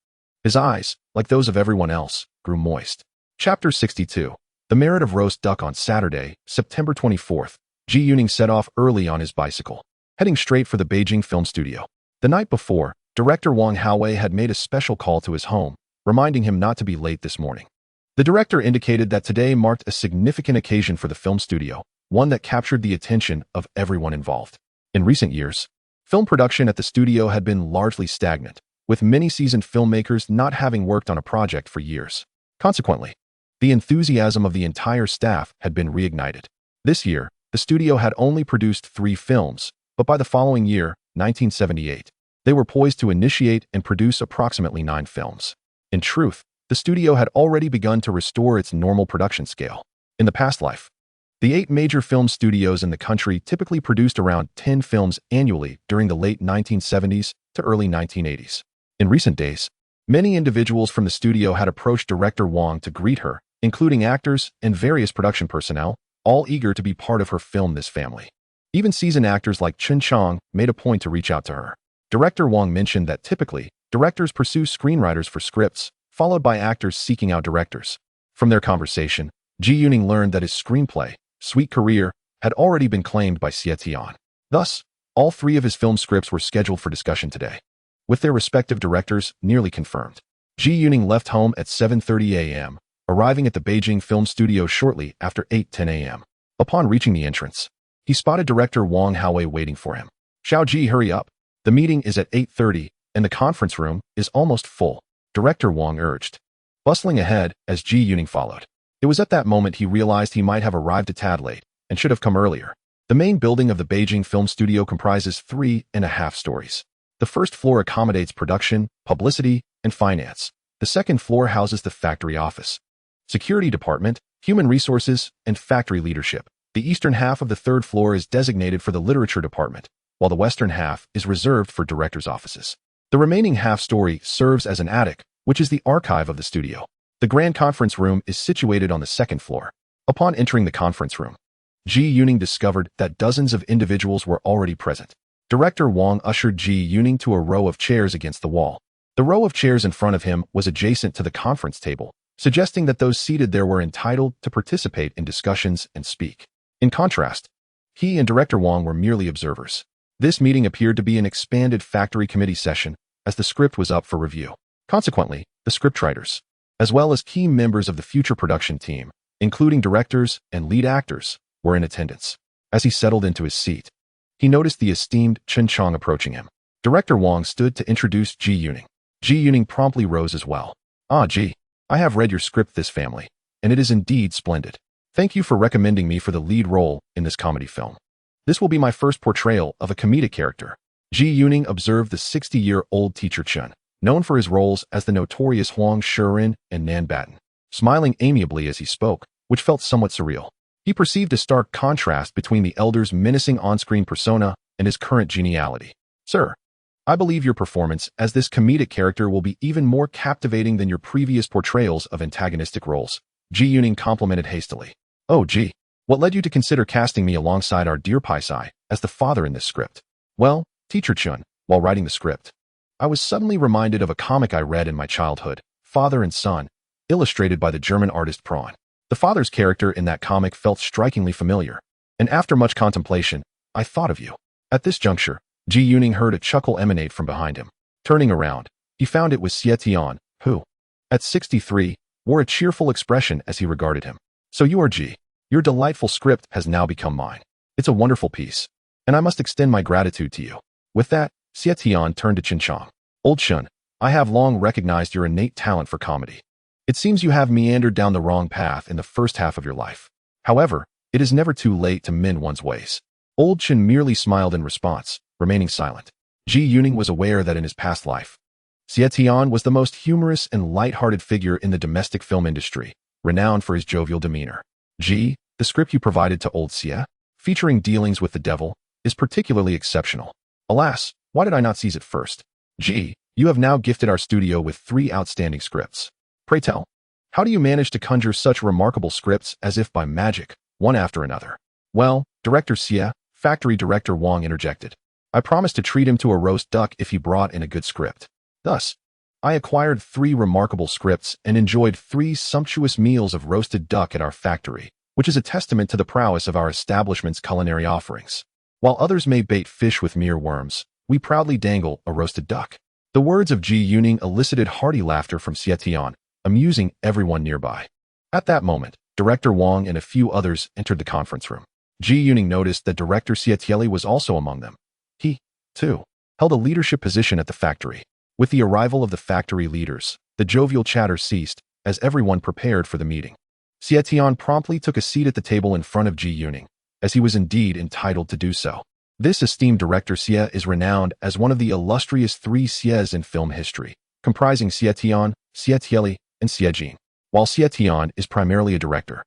his eyes, like those of everyone else, grew moist. Chapter 62. The Merit of Roast Duck. On Saturday, September 24th, Ji Yuning set off early on his bicycle, heading straight for the Beijing film studio. The night before, director Wang Haowei had made a special call to his home, reminding him not to be late this morning. The director indicated that today marked a significant occasion for the film studio, one that captured the attention of everyone involved. In recent years, film production at the studio had been largely stagnant, with many seasoned filmmakers not having worked on a project for years. Consequently, the enthusiasm of the entire staff had been reignited. This year, the studio had only produced 3 films, but by the following year, 1978, they were poised to initiate and produce approximately 9 films. In truth, the studio had already begun to restore its normal production scale. In the past life, the 8 major film studios in the country typically produced around 10 films annually during the late 1970s to early 1980s. In recent days, many individuals from the studio had approached director Wang to greet her, including actors and various production personnel, all eager to be part of her film This Family. Even seasoned actors like Chen Chang made a point to reach out to her. Director Wang mentioned that typically, directors pursue screenwriters for scripts, followed by actors seeking out directors. From their conversation, Ji Yuning learned that his screenplay, Sweet Career, had already been claimed by Xie Tian. Thus, all 3 of his film scripts were scheduled for discussion today, with their respective directors nearly confirmed. Ji Yuning left home at 7:30 a.m., arriving at the Beijing film studio shortly after 8:10 a.m. Upon reaching the entrance, he spotted director Wang Haowei waiting for him. "Xiao Ji, hurry up. The meeting is at 8:30, and the conference room is almost full," Director Wang urged, bustling ahead as Ji Yuning followed. It was at that moment he realized he might have arrived a tad late and should have come earlier. The main building of the Beijing film studio comprises 3.5 stories. The first floor accommodates production, publicity, and finance. The second floor houses the factory office, security department, human resources, and factory leadership. The eastern half of the third floor is designated for the literature department, while the western half is reserved for directors' offices. The remaining half-story serves as an attic, which is the archive of the studio. The grand conference room is situated on the second floor. Upon entering the conference room, Ji Yuning discovered that dozens of individuals were already present. Director Wang ushered Ji Yuning to a row of chairs against the wall. The row of chairs in front of him was adjacent to the conference table, suggesting that those seated there were entitled to participate in discussions and speak. In contrast, he and Director Wang were merely observers. This meeting appeared to be an expanded factory committee session, as the script was up for review. Consequently, the scriptwriters, as well as key members of the future production team, including directors and lead actors, were in attendance. As he settled into his seat, he noticed the esteemed Chen Chang approaching him. Director Wang stood to introduce Ji Yuning. Ji Yuning promptly rose as well. "Ah, Ji, I have read your script This Family, and it is indeed splendid. Thank you for recommending me for the lead role in this comedy film. This will be my first portrayal of a comedic character. Ji Yuning observed the 60-year-old teacher Chun, known for his roles as the notorious Huang Shirin and Nan Batten, smiling amiably as he spoke, which felt somewhat surreal. He perceived a stark contrast between the elder's menacing on-screen persona and his current geniality. Sir, I believe your performance as this comedic character will be even more captivating than your previous portrayals of antagonistic roles, Ji Yuning complimented hastily. Oh gee, what led you to consider casting me alongside our dear Paisai as the father in this script? Well, Teacher Chun, while writing the script, I was suddenly reminded of a comic I read in my childhood, Father and Son, illustrated by the German artist Prawn. The father's character in that comic felt strikingly familiar, and after much contemplation, I thought of you. At this juncture, Ji Yuning heard a chuckle emanate from behind him. Turning around, he found it was Xie Tian, who, at 63, wore a cheerful expression as he regarded him. So you are Ji. Your delightful script has now become mine. It's a wonderful piece, and I must extend my gratitude to you. With that, Xie Tian turned to Chen Chong. Old Chun, I have long recognized your innate talent for comedy. It seems you have meandered down the wrong path in the first half of your life. However, it is never too late to mend one's ways. Old Chen merely smiled in response, remaining silent. Ji Yuning was aware that in his past life, Xie Tian was the most humorous and light-hearted figure in the domestic film industry, renowned for his jovial demeanor. Ji, the script you provided to old Xie, featuring dealings with the devil, is particularly exceptional. Alas, why did I not seize it first? Ji, you have now gifted our studio with 3 outstanding scripts. Pray tell, how do you manage to conjure such remarkable scripts as if by magic, one after another? Well, Director Xie, Factory Director Wang interjected. I promised to treat him to a roast duck if he brought in a good script. Thus, I acquired 3 remarkable scripts and enjoyed 3 sumptuous meals of roasted duck at our factory, which is a testament to the prowess of our establishment's culinary offerings. While others may bait fish with mere worms, we proudly dangle a roasted duck. The words of Ji Yuning elicited hearty laughter from Xie Tian, amusing everyone nearby. At that moment, Director Wang and a few others entered the conference room. Ji Yuning noticed that Director Xie Tian was also among them. He, too, held a leadership position at the factory. With the arrival of the factory leaders, the jovial chatter ceased, as everyone prepared for the meeting. Xie Tian promptly took a seat at the table in front of Ji Yuning, as he was indeed entitled to do so. This esteemed Director Xie is renowned as one of the illustrious 3 Xies in film history, comprising Xie Tian, Xie Tieli, and Xie Jin. While Xie Tian is primarily a director,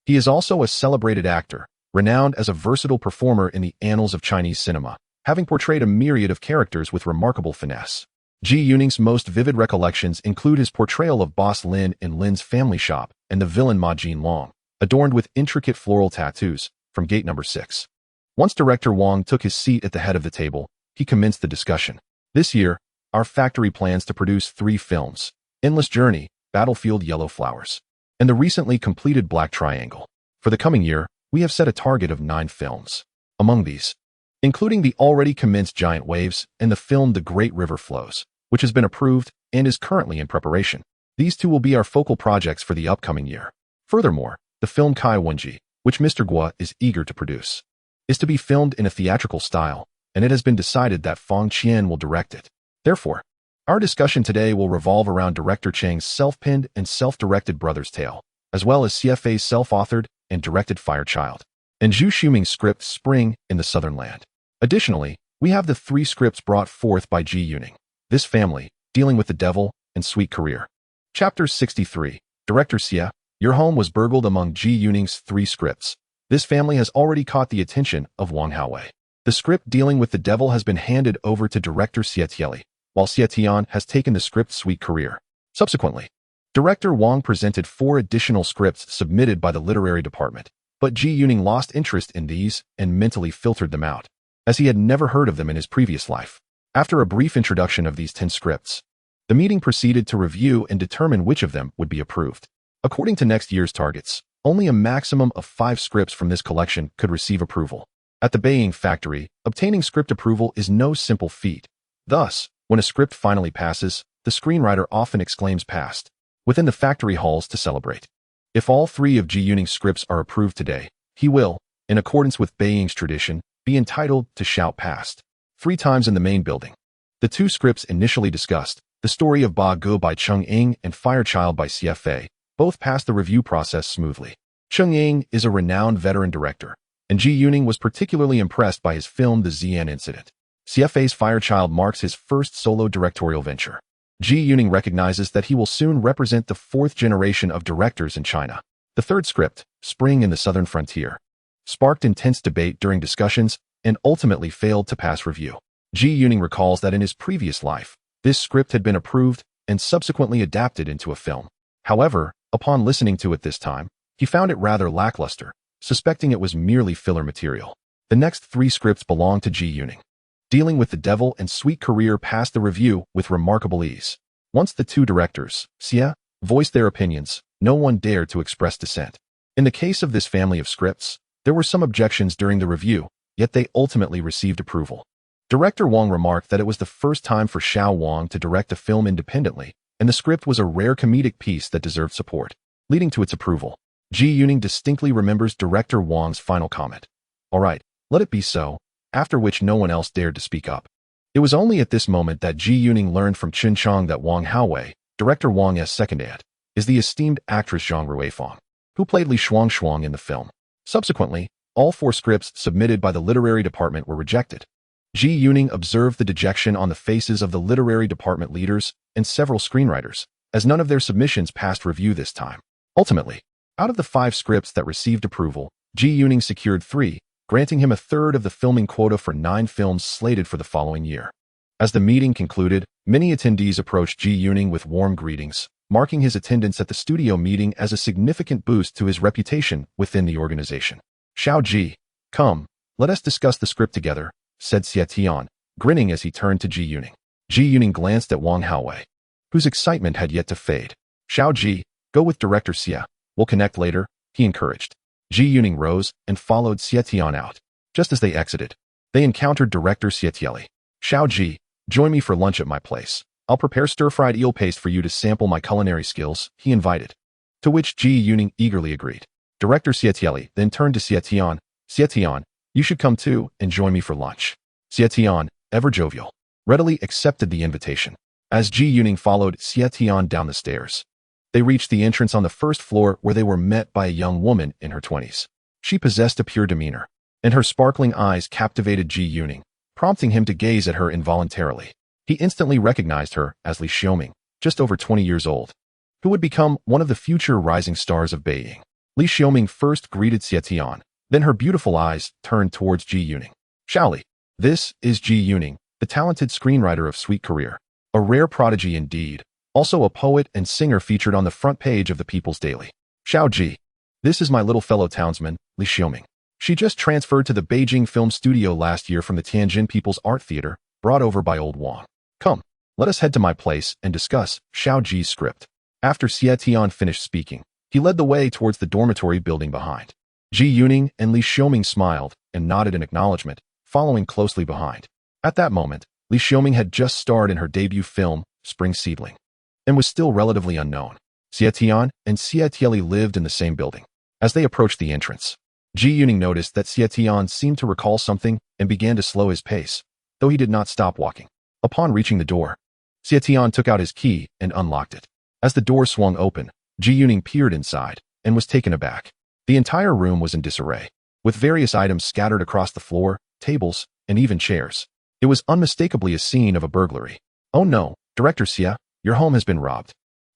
he is also a celebrated actor, renowned as a versatile performer in the annals of Chinese cinema, having portrayed a myriad of characters with remarkable finesse. Ji Yuning's most vivid recollections include his portrayal of Boss Lin in Lin's Family Shop and the villain Ma Jinlong, adorned with intricate floral tattoos, from Gate Number 6. Once Director Wang took his seat at the head of the table, he commenced the discussion. This year, our factory plans to produce 3 films: Endless Journey, Battlefield Yellow Flowers, and the recently completed Black Triangle. For the coming year, we have set a target of 9 films. Among these, including the already commenced Giant Waves and the film The Great River Flows, which has been approved and is currently in preparation. These 2 will be our focal projects for the upcoming year. Furthermore, the film Kai Wenji, which Mr. Guo is eager to produce, is to be filmed in a theatrical style, and it has been decided that Fang Qian will direct it. Therefore, our discussion today will revolve around Director Chang's self-penned and self-directed Brother's Tale, as well as CFA's self-authored and directed Firechild, and Zhu Xuming's script Spring in the Southern Land. Additionally, we have the 3 scripts brought forth by Ji Yuning, This Family, Dealing with the Devil, and Sweet Career. Chapter 63, Director Xie, Your Home was burgled among Ji Yuning's 3 scripts. This Family has already caught the attention of Wang Haowei. The script Dealing with the Devil has been handed over to Director Xie Tieli, while Xie Tian has taken the script Sweet Career. Subsequently, Director Wang presented 4 additional scripts submitted by the literary department, but Ji Yuning lost interest in these and mentally filtered them out, as he had never heard of them in his previous life. After a brief introduction of these 10 scripts, the meeting proceeded to review and determine which of them would be approved. According to next year's targets, only a maximum of 5 scripts from this collection could receive approval. At the Beiying factory, obtaining script approval is no simple feat. Thus, when a script finally passes, the screenwriter often exclaims passed within the factory halls to celebrate. If all 3 of Ji Yuning's scripts are approved today, he will, in accordance with Beiying's tradition, be entitled to shout passed 3 times in the main building. The 2 scripts initially discussed, The Story of Ba Ge by Cheng Ing and Firechild by CFA, both passed the review process smoothly. Cheng Yang is a renowned veteran director, and Ji Yuning was particularly impressed by his film The Xi'an Incident. CFA's Firechild marks his first solo directorial venture. Ji Yuning recognizes that he will soon represent the fourth generation of directors in China. The third script, Spring in the Southern Frontier, sparked intense debate during discussions and ultimately failed to pass review. Ji Yuning recalls that in his previous life, this script had been approved and subsequently adapted into a film. However, upon listening to it this time, he found it rather lackluster, suspecting it was merely filler material. The next three scripts belong to Ji Yuning. Dealing with the Devil and Sweet Career passed the review with remarkable ease. Once the two directors, Xia, voiced their opinions, no one dared to express dissent. In the case of this family of scripts, there were some objections during the review, yet they ultimately received approval. Director Wang remarked that it was the first time for Xiao Wang to direct a film independently, and the script was a rare comedic piece that deserved support, leading to its approval. Ji Yuning distinctly remembers director Wang's final comment. "All right, let it be so," after which no one else dared to speak up. It was only at this moment that Ji Yuning learned from Chen Chang that Wang Haowei, director Wang's second aunt, is the esteemed actress Zhang Ruifang, who played Li Shuang in the film. Subsequently, all four scripts submitted by the literary department were rejected. Ji Yuning observed the dejection on the faces of the literary department leaders and several screenwriters, as none of their submissions passed review this time. Ultimately, out of the 5 scripts that received approval, Ji Yuning secured 3, granting him a third of the filming quota for 9 films slated for the following year. As the meeting concluded, many attendees approached Ji Yuning with warm greetings, marking his attendance at the studio meeting as a significant boost to his reputation within the organization. "Xiao Ji, come, let us discuss the script together," said Xie Tian, grinning as he turned to Ji Yuning. Ji Yuning glanced at Wang Haowei, whose excitement had yet to fade. "Xiao Ji, go with director Xie. We'll connect later," he encouraged. Ji Yuning rose and followed Xie Tian out. Just as they exited, they encountered director Xie Tieli. "Xiao Ji, join me for lunch at my place. I'll prepare stir-fried eel paste for you to sample my culinary skills," he invited. To which Ji Yuning eagerly agreed. Director Xie Tieli then turned to Xie Tian. "Xie Tian, you should come too and join me for lunch." Xie Tian, ever jovial, readily accepted the invitation. As Ji Yuning followed Xie Tian down the stairs, they reached the entrance on the first floor where they were met by a young woman in her 20s. She possessed a pure demeanor, and her sparkling eyes captivated Ji Yuning, prompting him to gaze at her involuntarily. He instantly recognized her as Li Xiaoming, just over 20 years old, who would become one of the future rising stars of Beijing. Li Xiaoming first greeted Xie Tian, then her beautiful eyes turned towards Ji Yuning. "Xiaoli, this is Ji Yuning, the talented screenwriter of Sweet Career. A rare prodigy indeed, also a poet and singer featured on the front page of the People's Daily. Xiao Ji, this is my little fellow townsman, Li Xiaoming. She just transferred to the Beijing Film Studio last year from the Tianjin People's Art Theater, brought over by old Wang. Come, let us head to my place and discuss Xiao Ji's script." After Xie Tian finished speaking, he led the way towards the dormitory building behind. Ji Yuning and Li Xiaoming smiled and nodded in acknowledgement, following closely behind. At that moment, Li Xiaoming had just starred in her debut film, Spring Seedling, and was still relatively unknown. Xie Tian and Xie Tieli lived in the same building. As they approached the entrance, Ji Yuning noticed that Xie Tian seemed to recall something and began to slow his pace, though he did not stop walking. Upon reaching the door, Xie Tian took out his key and unlocked it. As the door swung open, Ji Yuning peered inside and was taken aback. The entire room was in disarray, with various items scattered across the floor, tables, and even chairs. It was unmistakably a scene of a burglary. "Oh no, Director Xie, your home has been robbed,"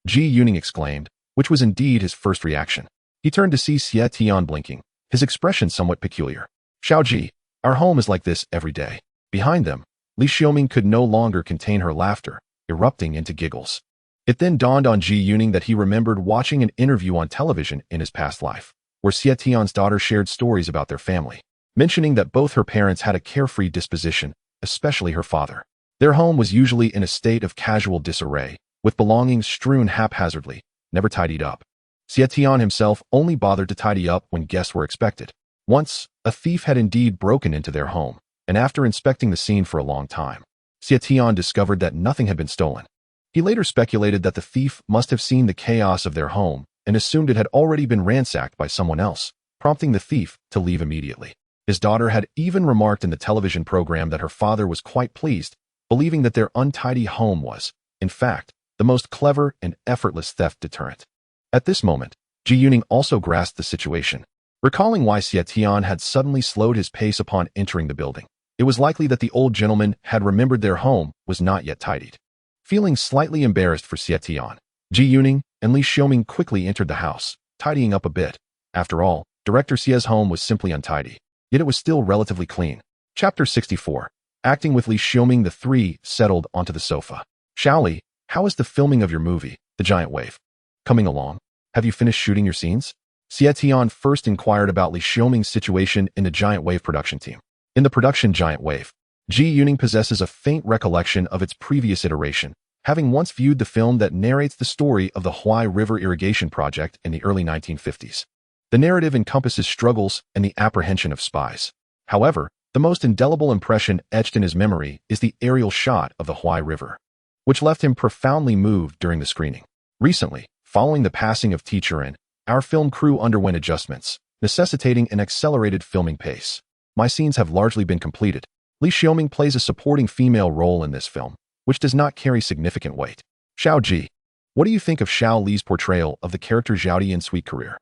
Ji Yuning exclaimed, which was indeed his first reaction. He turned to see Xie Tian blinking, his expression somewhat peculiar. "Xiao Ji, our home is like this every day." Behind them, Li Xiaoming could no longer contain her laughter, erupting into giggles. It then dawned on Ji Yuning that he remembered watching an interview on television in his past life, where Xie Tian's daughter shared stories about their family, mentioning that both her parents had a carefree disposition, especially her father. Their home was usually in a state of casual disarray, with belongings strewn haphazardly, never tidied up. Xie Tian himself only bothered to tidy up when guests were expected. Once, a thief had indeed broken into their home, and after inspecting the scene for a long time, Xie Tian discovered that nothing had been stolen. He later speculated that the thief must have seen the chaos of their home and assumed it had already been ransacked by someone else, prompting the thief to leave immediately. His daughter had even remarked in the television program that her father was quite pleased, believing that their untidy home was, in fact, the most clever and effortless theft deterrent. At this moment, Ji Yuning also grasped the situation. Recalling why Xie Tian had suddenly slowed his pace upon entering the building, it was likely that the old gentleman had remembered their home was not yet tidied. Feeling slightly embarrassed for Xie Tian, Ji Yuning and Li Xiaoming quickly entered the house, tidying up a bit. After all, Director Xie's home was simply untidy, yet it was still relatively clean. Chapter 64. Acting with Li Xiaoming, the three settled onto the sofa. Xiaoli, how is the filming of your movie, The Giant Wave, coming along? Have you finished shooting your scenes? Xie Tian first inquired about Li Xiaoming's situation in the Giant Wave production team. In the production Giant Wave, Ji Yuning possesses a faint recollection of its previous iteration, having once viewed the film that narrates the story of the Huai River irrigation project in the early 1950s. The narrative encompasses struggles and the apprehension of spies. However, the most indelible impression etched in his memory is the aerial shot of the Huai River, which left him profoundly moved during the screening. Recently, following the passing of Teacher In, our film crew underwent adjustments, necessitating an accelerated filming pace. My scenes have largely been completed. Li Xiaoming plays a supporting female role in this film, which does not carry significant weight. Xiao Ji, what do you think of Xiao Li's portrayal of the character Zhao Di in Sweet Career?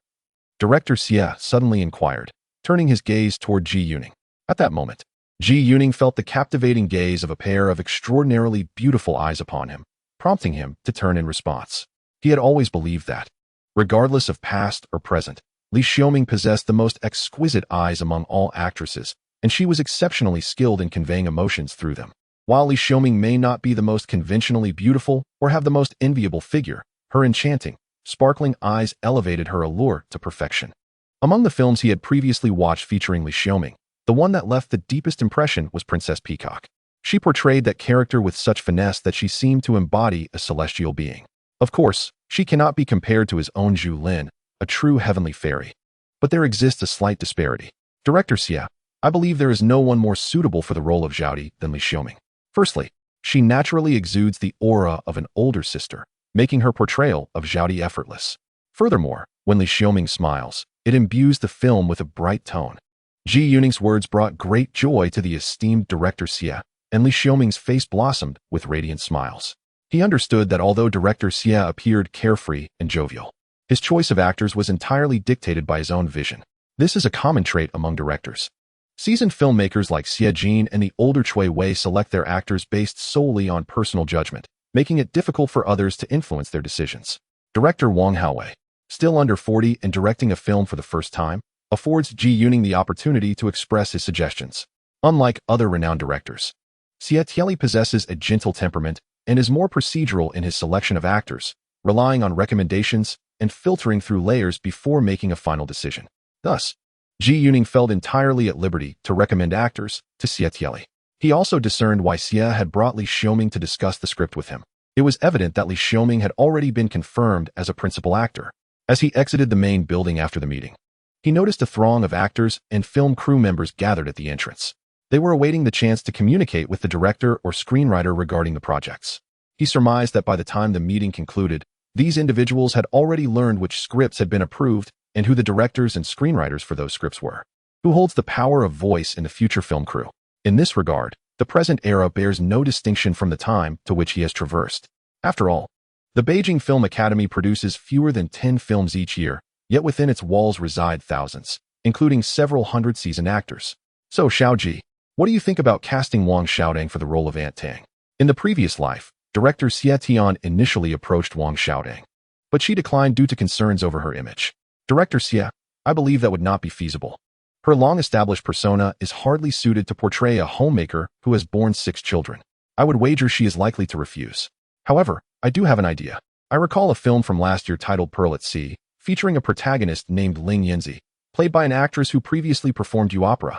Director Xie suddenly inquired, turning his gaze toward Ji Yuning. At that moment, Ji Yuning felt the captivating gaze of a pair of extraordinarily beautiful eyes upon him, prompting him to turn in response. He had always believed that, regardless of past or present, Li Xiaoming possessed the most exquisite eyes among all actresses, and she was exceptionally skilled in conveying emotions through them. While Li Xiaoming may not be the most conventionally beautiful or have the most enviable figure, her enchanting, sparkling eyes elevated her allure to perfection. Among the films he had previously watched featuring Li Xiaoming, the one that left the deepest impression was Princess Peacock. She portrayed that character with such finesse that she seemed to embody a celestial being. Of course, she cannot be compared to his own Zhu Lin, a true heavenly fairy. But there exists a slight disparity. Director Xie, I believe there is no one more suitable for the role of Zhao Di than Li Xiaoming. Firstly, she naturally exudes the aura of an older sister, making her portrayal of Zhao Di effortless. Furthermore, when Li Xiaoming smiles, it imbues the film with a bright tone. Ji Yuning's words brought great joy to the esteemed Director Xie, and Li Xiaoming's face blossomed with radiant smiles. He understood that although Director Xie appeared carefree and jovial, his choice of actors was entirely dictated by his own vision. This is a common trait among directors. Seasoned filmmakers like Xie Jin and the older Cui Wei select their actors based solely on personal judgment, making it difficult for others to influence their decisions. Director Wang Haowei, still under 40 and directing a film for the first time, affords Ji Yuning the opportunity to express his suggestions. Unlike other renowned directors, Xie Tianli possesses a gentle temperament and is more procedural in his selection of actors, relying on recommendations and filtering through layers before making a final decision. Thus, Ji Yuning felt entirely at liberty to recommend actors to Xie Tianli. He also discerned why Xie had brought Li Xiaoming to discuss the script with him. It was evident that Li Xiaoming had already been confirmed as a principal actor. As he exited the main building after the meeting, he noticed a throng of actors and film crew members gathered at the entrance. They were awaiting the chance to communicate with the director or screenwriter regarding the projects. He surmised that by the time the meeting concluded, these individuals had already learned which scripts had been approved and who the directors and screenwriters for those scripts were. Who holds the power of voice in the future film crew? In this regard, the present era bears no distinction from the time to which he has traversed. After all, the Beijing Film Academy produces fewer than 10 films each year, yet within its walls reside thousands, including several hundred seasoned actors. So Xiao Ji, what do you think about casting Wang Xiaodong for the role of Aunt Tang? In the previous life, director Xie Tian initially approached Wang Xiaodong, but she declined due to concerns over her image. Director Xie, I believe that would not be feasible. Her long-established persona is hardly suited to portray a homemaker who has borne 6 children. I would wager she is likely to refuse. However, I do have an idea. I recall a film from last year titled Pearl at Sea, featuring a protagonist named Ling Yanzi, played by an actress who previously performed opera.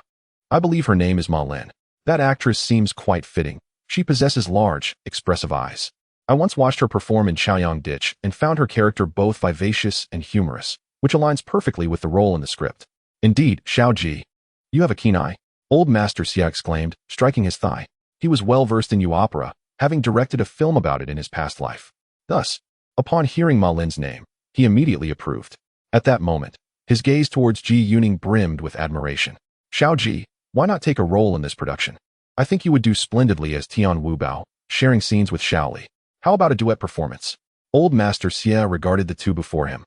I believe her name is Ma Lin. That actress seems quite fitting. She possesses large, expressive eyes. I once watched her perform in Chaoyang Ditch and found her character both vivacious and humorous, which aligns perfectly with the role in the script. Indeed, Xiao Ji, you have a keen eye. Old Master Xie exclaimed, striking his thigh. He was well versed in opera, having directed a film about it in his past life. Thus, upon hearing Ma Lin's name, he immediately approved. At that moment, his gaze towards Ji Yuning brimmed with admiration. Xiao Ji, why not take a role in this production? I think you would do splendidly as Tian Wubao, sharing scenes with Xiao Li. How about a duet performance? Old Master Xie regarded the two before him.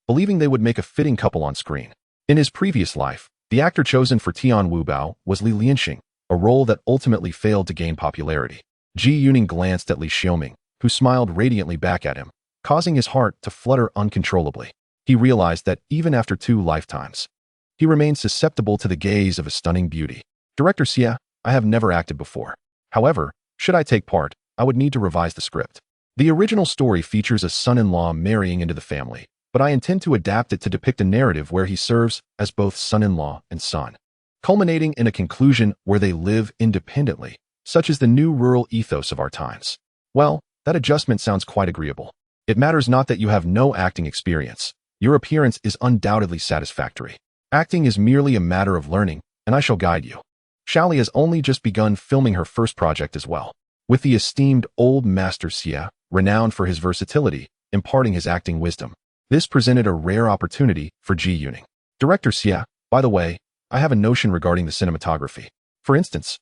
believing they would make a fitting couple on screen. In his previous life, the actor chosen for Tian Wu Bao was Li Lianxing, a role that ultimately failed to gain popularity. Ji Yuning glanced at Li Xiaoming, who smiled radiantly back at him, causing his heart to flutter uncontrollably. He realized that even after 2 lifetimes, he remained susceptible to the gaze of a stunning beauty. Director Xia, I have never acted before. However, should I take part, I would need to revise the script. The original story features a son-in-law marrying into the family, but I intend to adapt it to depict a narrative where he serves as both son-in-law and son, culminating in a conclusion where they live independently, such as the new rural ethos of our times. Well, that adjustment sounds quite agreeable. It matters not that you have no acting experience. Your appearance is undoubtedly satisfactory. Acting is merely a matter of learning, and I shall guide you. Xiaoli has only just begun filming her first project as well, with the esteemed old master Xia, renowned for his versatility, imparting his acting wisdom. This presented a rare opportunity for Ji Yuning. Director Xia, by the way, I have a notion regarding the cinematography. For instance,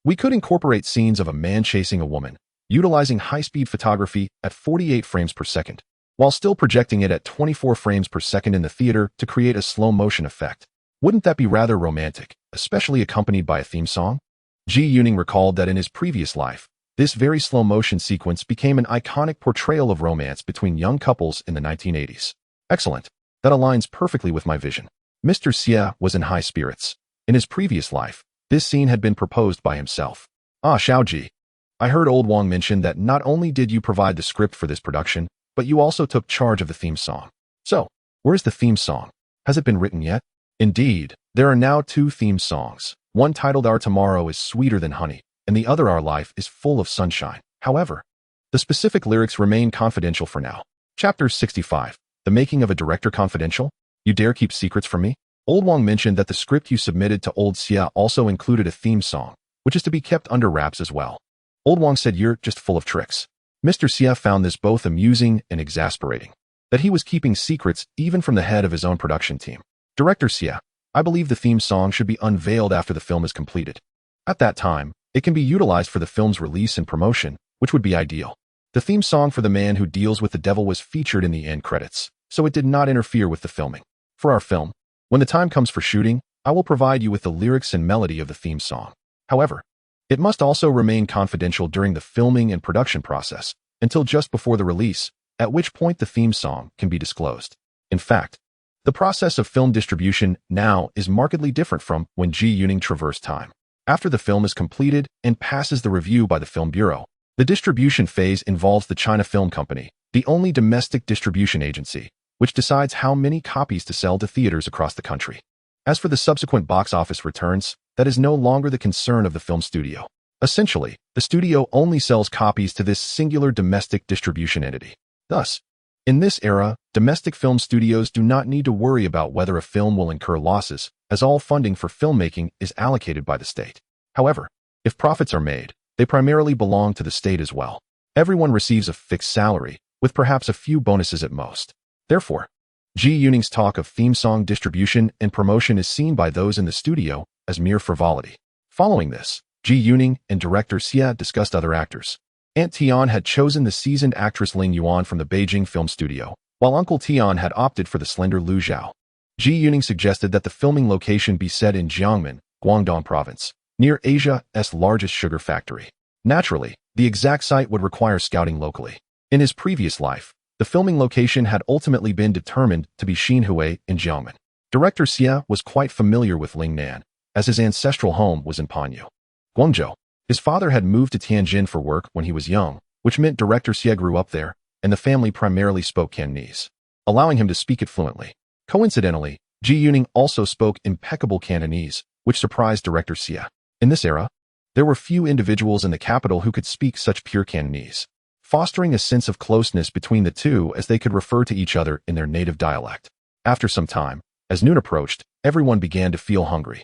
we could incorporate scenes of a man chasing a woman, utilizing high-speed photography at 48 frames per second, while still projecting it at 24 frames per second in the theater to create a slow-motion effect. Wouldn't that be rather romantic, especially accompanied by a theme song? Ji Yuning recalled that in his previous life, this very slow-motion sequence became an iconic portrayal of romance between young couples in the 1980s. Excellent. That aligns perfectly with my vision. Mr. Xia was in high spirits. In his previous life, this scene had been proposed by himself. Ah, Xiaoji. I heard Old Wang mention that not only did you provide the script for this production, but you also took charge of the theme song. So, where's the theme song? Has it been written yet? Indeed, there are now 2 theme songs, one titled Our Tomorrow is Sweeter Than Honey, and the other Our Life is Full of Sunshine. However, the specific lyrics remain confidential for now. Chapter 65. The Making of a Director Confidential? You dare keep secrets from me? Old Wang mentioned that the script you submitted to Old Xia also included a theme song, which is to be kept under wraps as well. Old Wang said you're just full of tricks. Mr. Xia found this both amusing and exasperating, that he was keeping secrets even from the head of his own production team. Director Xia, I believe the theme song should be unveiled after the film is completed. At that time, it can be utilized for the film's release and promotion, which would be ideal. The theme song for The Man Who Deals with the Devil was featured in the end credits, so it did not interfere with the filming. For our film, when the time comes for shooting, I will provide you with the lyrics and melody of the theme song. However, it must also remain confidential during the filming and production process, until just before the release, at which point the theme song can be disclosed. In fact, the process of film distribution now is markedly different from when Ji Yuning traversed time. After the film is completed and passes the review by the Film Bureau, the distribution phase involves the China Film Company, the only domestic distribution agency, which decides how many copies to sell to theaters across the country. As for the subsequent box office returns, that is no longer the concern of the film studio. Essentially, the studio only sells copies to this singular domestic distribution entity. Thus, in this era, domestic film studios do not need to worry about whether a film will incur losses, as all funding for filmmaking is allocated by the state. However, if profits are made, they primarily belong to the state as well. Everyone receives a fixed salary, with perhaps a few bonuses at most. Therefore, Ji Yuning's talk of theme song distribution and promotion is seen by those in the studio as mere frivolity. Following this, Ji Yuning and director Xia discussed other actors. Aunt Tian had chosen the seasoned actress Ling Yuan from the Beijing film studio, while Uncle Tian had opted for the slender Lu Zhao. Ji Yuning suggested that the filming location be set in Jiangmen, Guangdong province, near Asia's largest sugar factory. Naturally, the exact site would require scouting locally. In his previous life, the filming location had ultimately been determined to be Xinhui in Jiangmen. Director Xia was quite familiar with Lingnan, as his ancestral home was in Panyu, Guangzhou. His father had moved to Tianjin for work when he was young, which meant director Xia grew up there, and the family primarily spoke Cantonese, allowing him to speak it fluently. Coincidentally, Ji Yuning also spoke impeccable Cantonese, which surprised director Xia. In this era, there were few individuals in the capital who could speak such pure Cantonese, fostering a sense of closeness between the two as they could refer to each other in their native dialect. After some time, as noon approached, everyone began to feel hungry.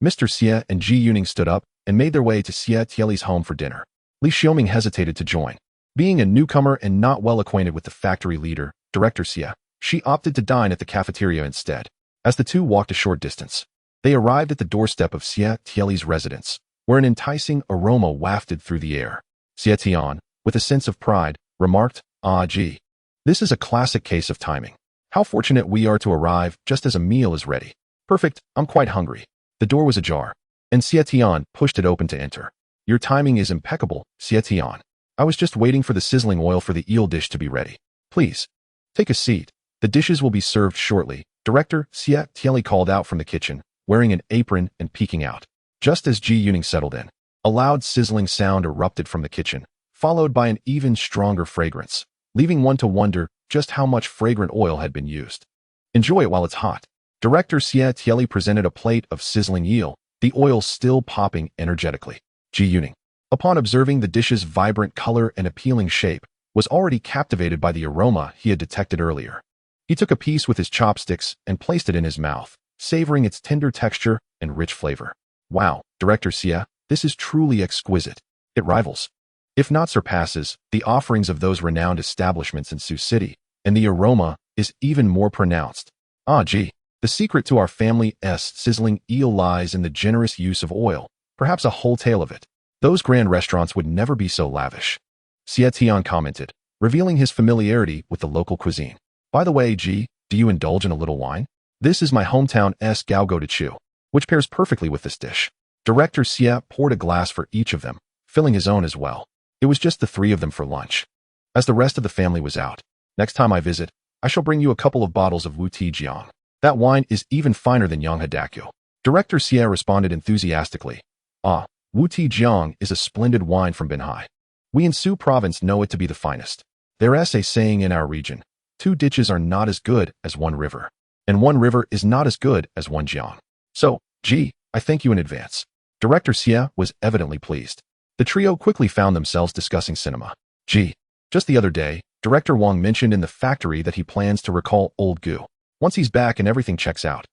Mr. Xia and Ji Yuning stood up and made their way to Xia Tieli's home for dinner. Li Xiaoming hesitated to join. Being a newcomer and not well acquainted with the factory leader, director Xia, she opted to dine at the cafeteria instead. As the two walked a short distance, they arrived at the doorstep of Xia Tieli's residence, where an enticing aroma wafted through the air. Xia Tian, with a sense of pride, remarked, "Ah, Ji, this is a classic case of timing. How fortunate we are to arrive just as a meal is ready. Perfect, I'm quite hungry. The door was ajar, and Xie Tian pushed it open to enter. Your timing is impeccable, Xie Tian. I was just waiting for the sizzling oil for the eel dish to be ready. Please, take a seat. The dishes will be served shortly. Director Xie Tianli called out from the kitchen, wearing an apron and peeking out. Just as Ji Yuning settled in, a loud sizzling sound erupted from the kitchen, followed by an even stronger fragrance, leaving one to wonder just how much fragrant oil had been used. Enjoy it while it's hot. Director Xie Tianli presented a plate of sizzling eel, the oil still popping energetically. Ji Yuning, upon observing the dish's vibrant color and appealing shape, was already captivated by the aroma he had detected earlier. He took a piece with his chopsticks and placed it in his mouth, savoring its tender texture and rich flavor. Wow, Director Xie, this is truly exquisite. It rivals, if not surpasses, the offerings of those renowned establishments in Sioux City, and the aroma is even more pronounced. Ah, gee, the secret to our family's sizzling eel lies in the generous use of oil, perhaps a whole tale of it. Those grand restaurants would never be so lavish. Xie Tian commented, revealing his familiarity with the local cuisine. By the way, Ji, do you indulge in a little wine? This is my hometown's Gaogo de Chu, which pairs perfectly with this dish. Director Xie poured a glass for each of them, filling his own as well. It was just the three of them for lunch, as the rest of the family was out. Next time I visit, I shall bring you a couple of bottles of Wu Ti Jiang. That wine is even finer than Yang Hadakyo. Director Xie responded enthusiastically. Ah, Wu Ti Jiang is a splendid wine from Binhai. We in Sioux Province know it to be the finest. There's a saying in our region, 2 ditches are not as good as 1 river, and 1 river is not as good as 1 jiang. So, Ji, I thank you in advance. Director Xie was evidently pleased. The trio quickly found themselves discussing cinema. Ji, just the other day, Director Wang mentioned in the factory that he plans to recall Old Gu. Once he's back and everything checks out,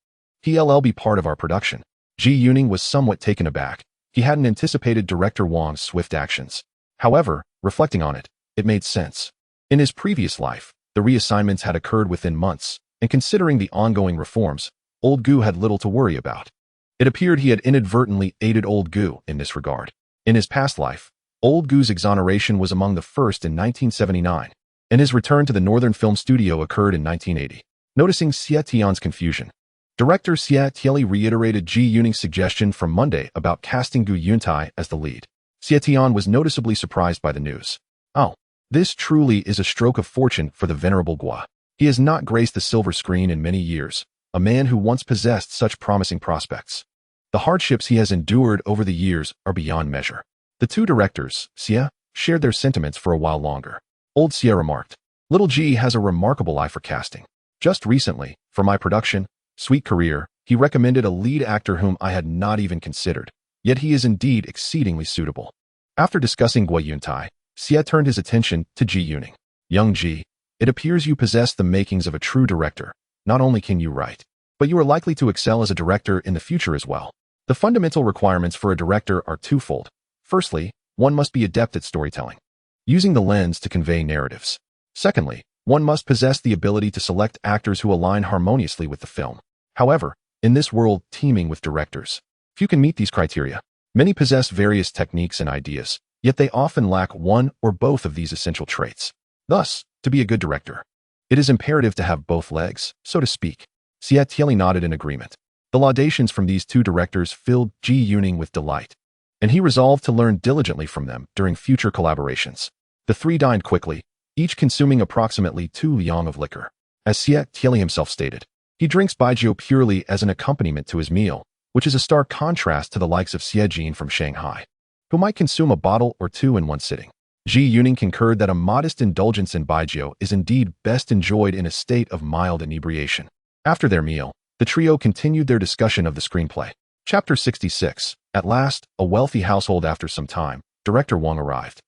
he'll be part of our production. Ji Yuning was somewhat taken aback. He hadn't anticipated Director Wang's swift actions. However, reflecting on it, it made sense. In his previous life, the reassignments had occurred within months, and considering the ongoing reforms, Old Gu had little to worry about. It appeared he had inadvertently aided Old Gu in this regard. In his past life, Old Gu's exoneration was among the first in 1979, and his return to the Northern Film Studio occurred in 1980. Noticing Xie Tian's confusion, Director Xie Tianli reiterated Ji Yuning's suggestion from Monday about casting Gu Yuntai as the lead. Xie Tian was noticeably surprised by the news. Oh, this truly is a stroke of fortune for the venerable Gua. He has not graced the silver screen in many years, a man who once possessed such promising prospects. The hardships he has endured over the years are beyond measure. The two directors, Xie, shared their sentiments for a while longer. Old Xie remarked, Little G has a remarkable eye for casting. Just recently, for my production, Sweet Career, he recommended a lead actor whom I had not even considered, yet he is indeed exceedingly suitable. After discussing Gua Yuntai, Xie turned his attention to Ji Yuning. Young Ji, it appears you possess the makings of a true director. Not only can you write, but you are likely to excel as a director in the future as well. The fundamental requirements for a director are twofold. Firstly, one must be adept at storytelling, using the lens to convey narratives. Secondly, one must possess the ability to select actors who align harmoniously with the film. However, in this world teeming with directors, few can meet these criteria. Many possess various techniques and ideas, yet they often lack one or both of these essential traits. Thus, to be a good director, it is imperative to have both legs, so to speak. Xie Tianli nodded in agreement. The laudations from these two directors filled Ji Yuning with delight, and he resolved to learn diligently from them during future collaborations. The three dined quickly, each consuming approximately 2 liang of liquor. As Xie Tianli himself stated, he drinks baijiu purely as an accompaniment to his meal, which is a stark contrast to the likes of Xie Jin from Shanghai, who might consume a bottle or 2 in one sitting. Ji Yuning concurred that a modest indulgence in baijiu is indeed best enjoyed in a state of mild inebriation. After their meal, the trio continued their discussion of the screenplay. Chapter 66. At last, a wealthy household. After some time, Director Wang arrived.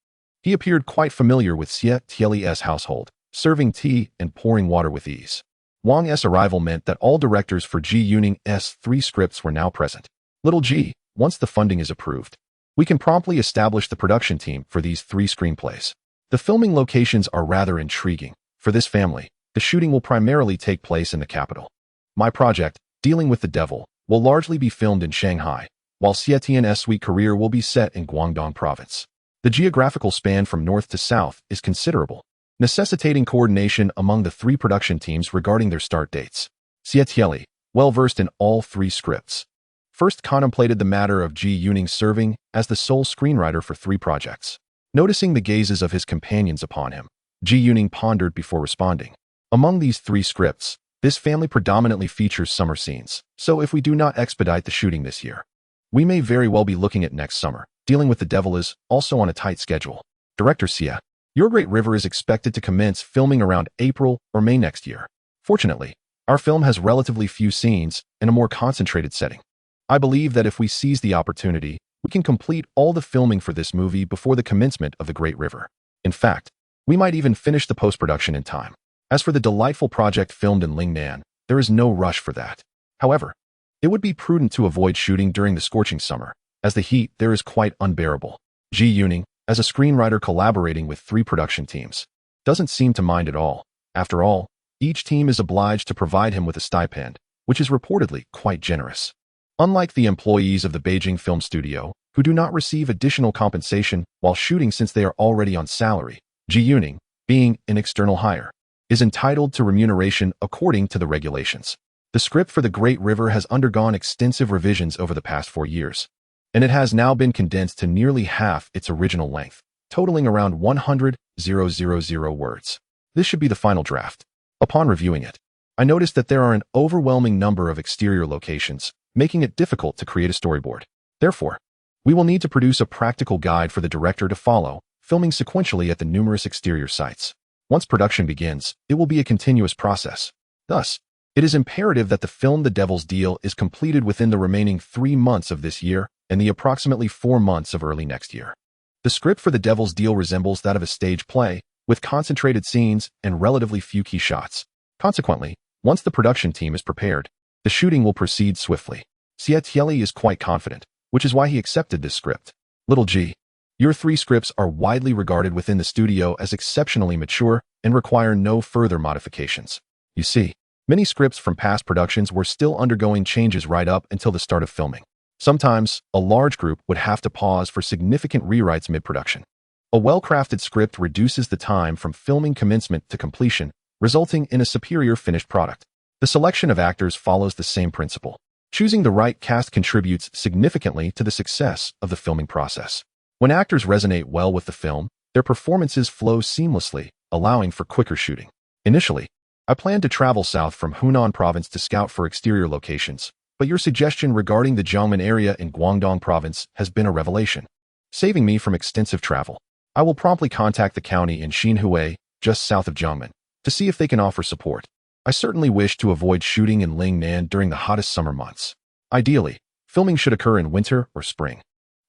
He appeared quite familiar with Xie Tianli's household, serving tea and pouring water with ease. Wang's arrival meant that all directors for Ji Yuning's 3 scripts were now present. Little G, once the funding is approved, we can promptly establish the production team for these 3 screenplays. The filming locations are rather intriguing. For this family, the shooting will primarily take place in the capital. My project, Dealing with the Devil, will largely be filmed in Shanghai, while Xie Tian's Sweet Career will be set in Guangdong Province. The geographical span from north to south is considerable. necessitating coordination among the three production teams regarding their start dates. Zhu, well-versed in all three scripts, first contemplated the matter of Ji Yuning serving as the sole screenwriter for three projects. Noticing the gazes of his companions upon him, Ji Yuning pondered before responding. Among these three scripts, this family predominantly features summer scenes, so if we do not expedite the shooting this year, we may very well be looking at next summer. Dealing with the Devil is also on a tight schedule. Director Xia, Your Great River is expected to commence filming around April or May next year. Fortunately, our film has relatively few scenes in a more concentrated setting. I believe that if we seize the opportunity, we can complete all the filming for this movie before the commencement of the Great River. In fact, we might even finish the post-production in time. As for the delightful project filmed in Lingnan, there is no rush for that. However, it would be prudent to avoid shooting during the scorching summer, as the heat there is quite unbearable. Ji Yuning, as a screenwriter collaborating with three production teams, doesn't seem to mind at all. After all, each team is obliged to provide him with a stipend, which is reportedly quite generous. Unlike the employees of the Beijing Film Studio, who do not receive additional compensation while shooting since they are already on salary, Ji Yuning, being an external hire, is entitled to remuneration according to the regulations. The script for The Great River has undergone extensive revisions over the past 4 years, and it has now been condensed to nearly half its original length, totaling around 100,000 words. This should be the final draft. Upon reviewing it, I noticed that there are an overwhelming number of exterior locations, making it difficult to create a storyboard. Therefore, we will need to produce a practical guide for the director to follow, filming sequentially at the numerous exterior sites. Once production begins, it will be a continuous process. Thus, it is imperative that the film The Devil's Deal is completed within the remaining 3 months of this year and the approximately 4 months of early next year. The script for The Devil's Deal resembles that of a stage play, with concentrated scenes and relatively few key shots. Consequently, once the production team is prepared, the shooting will proceed swiftly. Xie is quite confident, which is why he accepted this script. Little G, your 3 scripts are widely regarded within the studio as exceptionally mature and require no further modifications. You see, many scripts from past productions were still undergoing changes right up until the start of filming. Sometimes, a large group would have to pause for significant rewrites mid-production. A well-crafted script reduces the time from filming commencement to completion, resulting in a superior finished product. The selection of actors follows the same principle. Choosing the right cast contributes significantly to the success of the filming process. When actors resonate well with the film, their performances flow seamlessly, allowing for quicker shooting. Initially, I planned to travel south from Hunan province to scout for exterior locations, but your suggestion regarding the Jiangmen area in Guangdong province has been a revelation, saving me from extensive travel. I will promptly contact the county in Xinhui, just south of Jiangmen, to see if they can offer support. I certainly wish to avoid shooting in Lingnan during the hottest summer months. Ideally, filming should occur in winter or spring,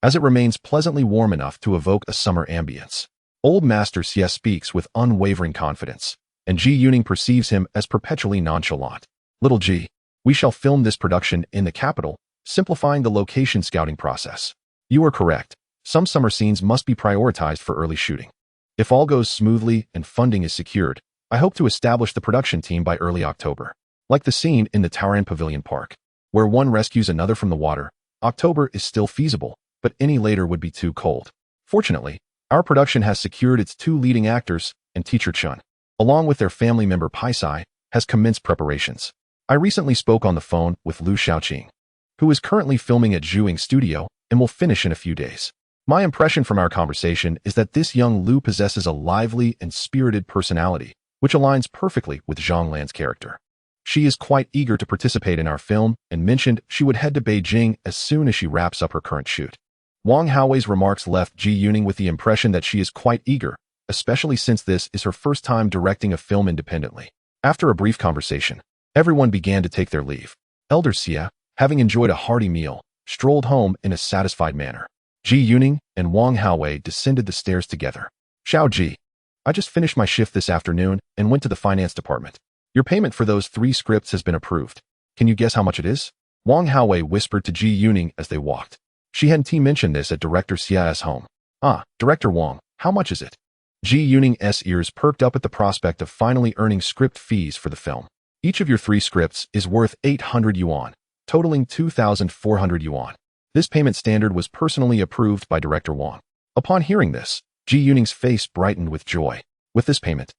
as it remains pleasantly warm enough to evoke a summer ambience. Old Master Xie speaks with unwavering confidence, and Ji Yuning perceives him as perpetually nonchalant. Little G, we shall film this production in the capital, simplifying the location scouting process. You are correct. Some summer scenes must be prioritized for early shooting. If all goes smoothly and funding is secured, I hope to establish the production team by early October. Like the scene in the Taoran Pavilion Park, where one rescues another from the water, October is still feasible, but any later would be too cold. Fortunately, our production has secured its 2 leading actors, and teacher Chun, along with their family member Paisai, has commenced preparations. I recently spoke on the phone with Liu Xiaoqing, who is currently filming at Zhuing Studio and will finish in a few days. My impression from our conversation is that this young Liu possesses a lively and spirited personality, which aligns perfectly with Zhang Lan's character. She is quite eager to participate in our film and mentioned she would head to Beijing as soon as she wraps up her current shoot. Wang Haowei's remarks left Ji Yuning with the impression that she is quite eager, especially since this is her first time directing a film independently. After a brief conversation, everyone began to take their leave. Elder Xia, having enjoyed a hearty meal, strolled home in a satisfied manner. Ji Yuning and Wang Haowei descended the stairs together. Xiao Ji, I just finished my shift this afternoon and went to the finance department. Your payment for those 3 scripts has been approved. Can you guess how much it is? Wang Haowei whispered to Ji Yuning as they walked. She hadn't mentioned this at Director Xia's home. Ah, Director Wang, how much is it? Ji Yuning's ears perked up at the prospect of finally earning script fees for the film. Each of your 3 scripts is worth 800 yuan, totaling 2,400 yuan. This payment standard was personally approved by Director Wang. Upon hearing this, Ji Yuning's face brightened with joy. With this payment,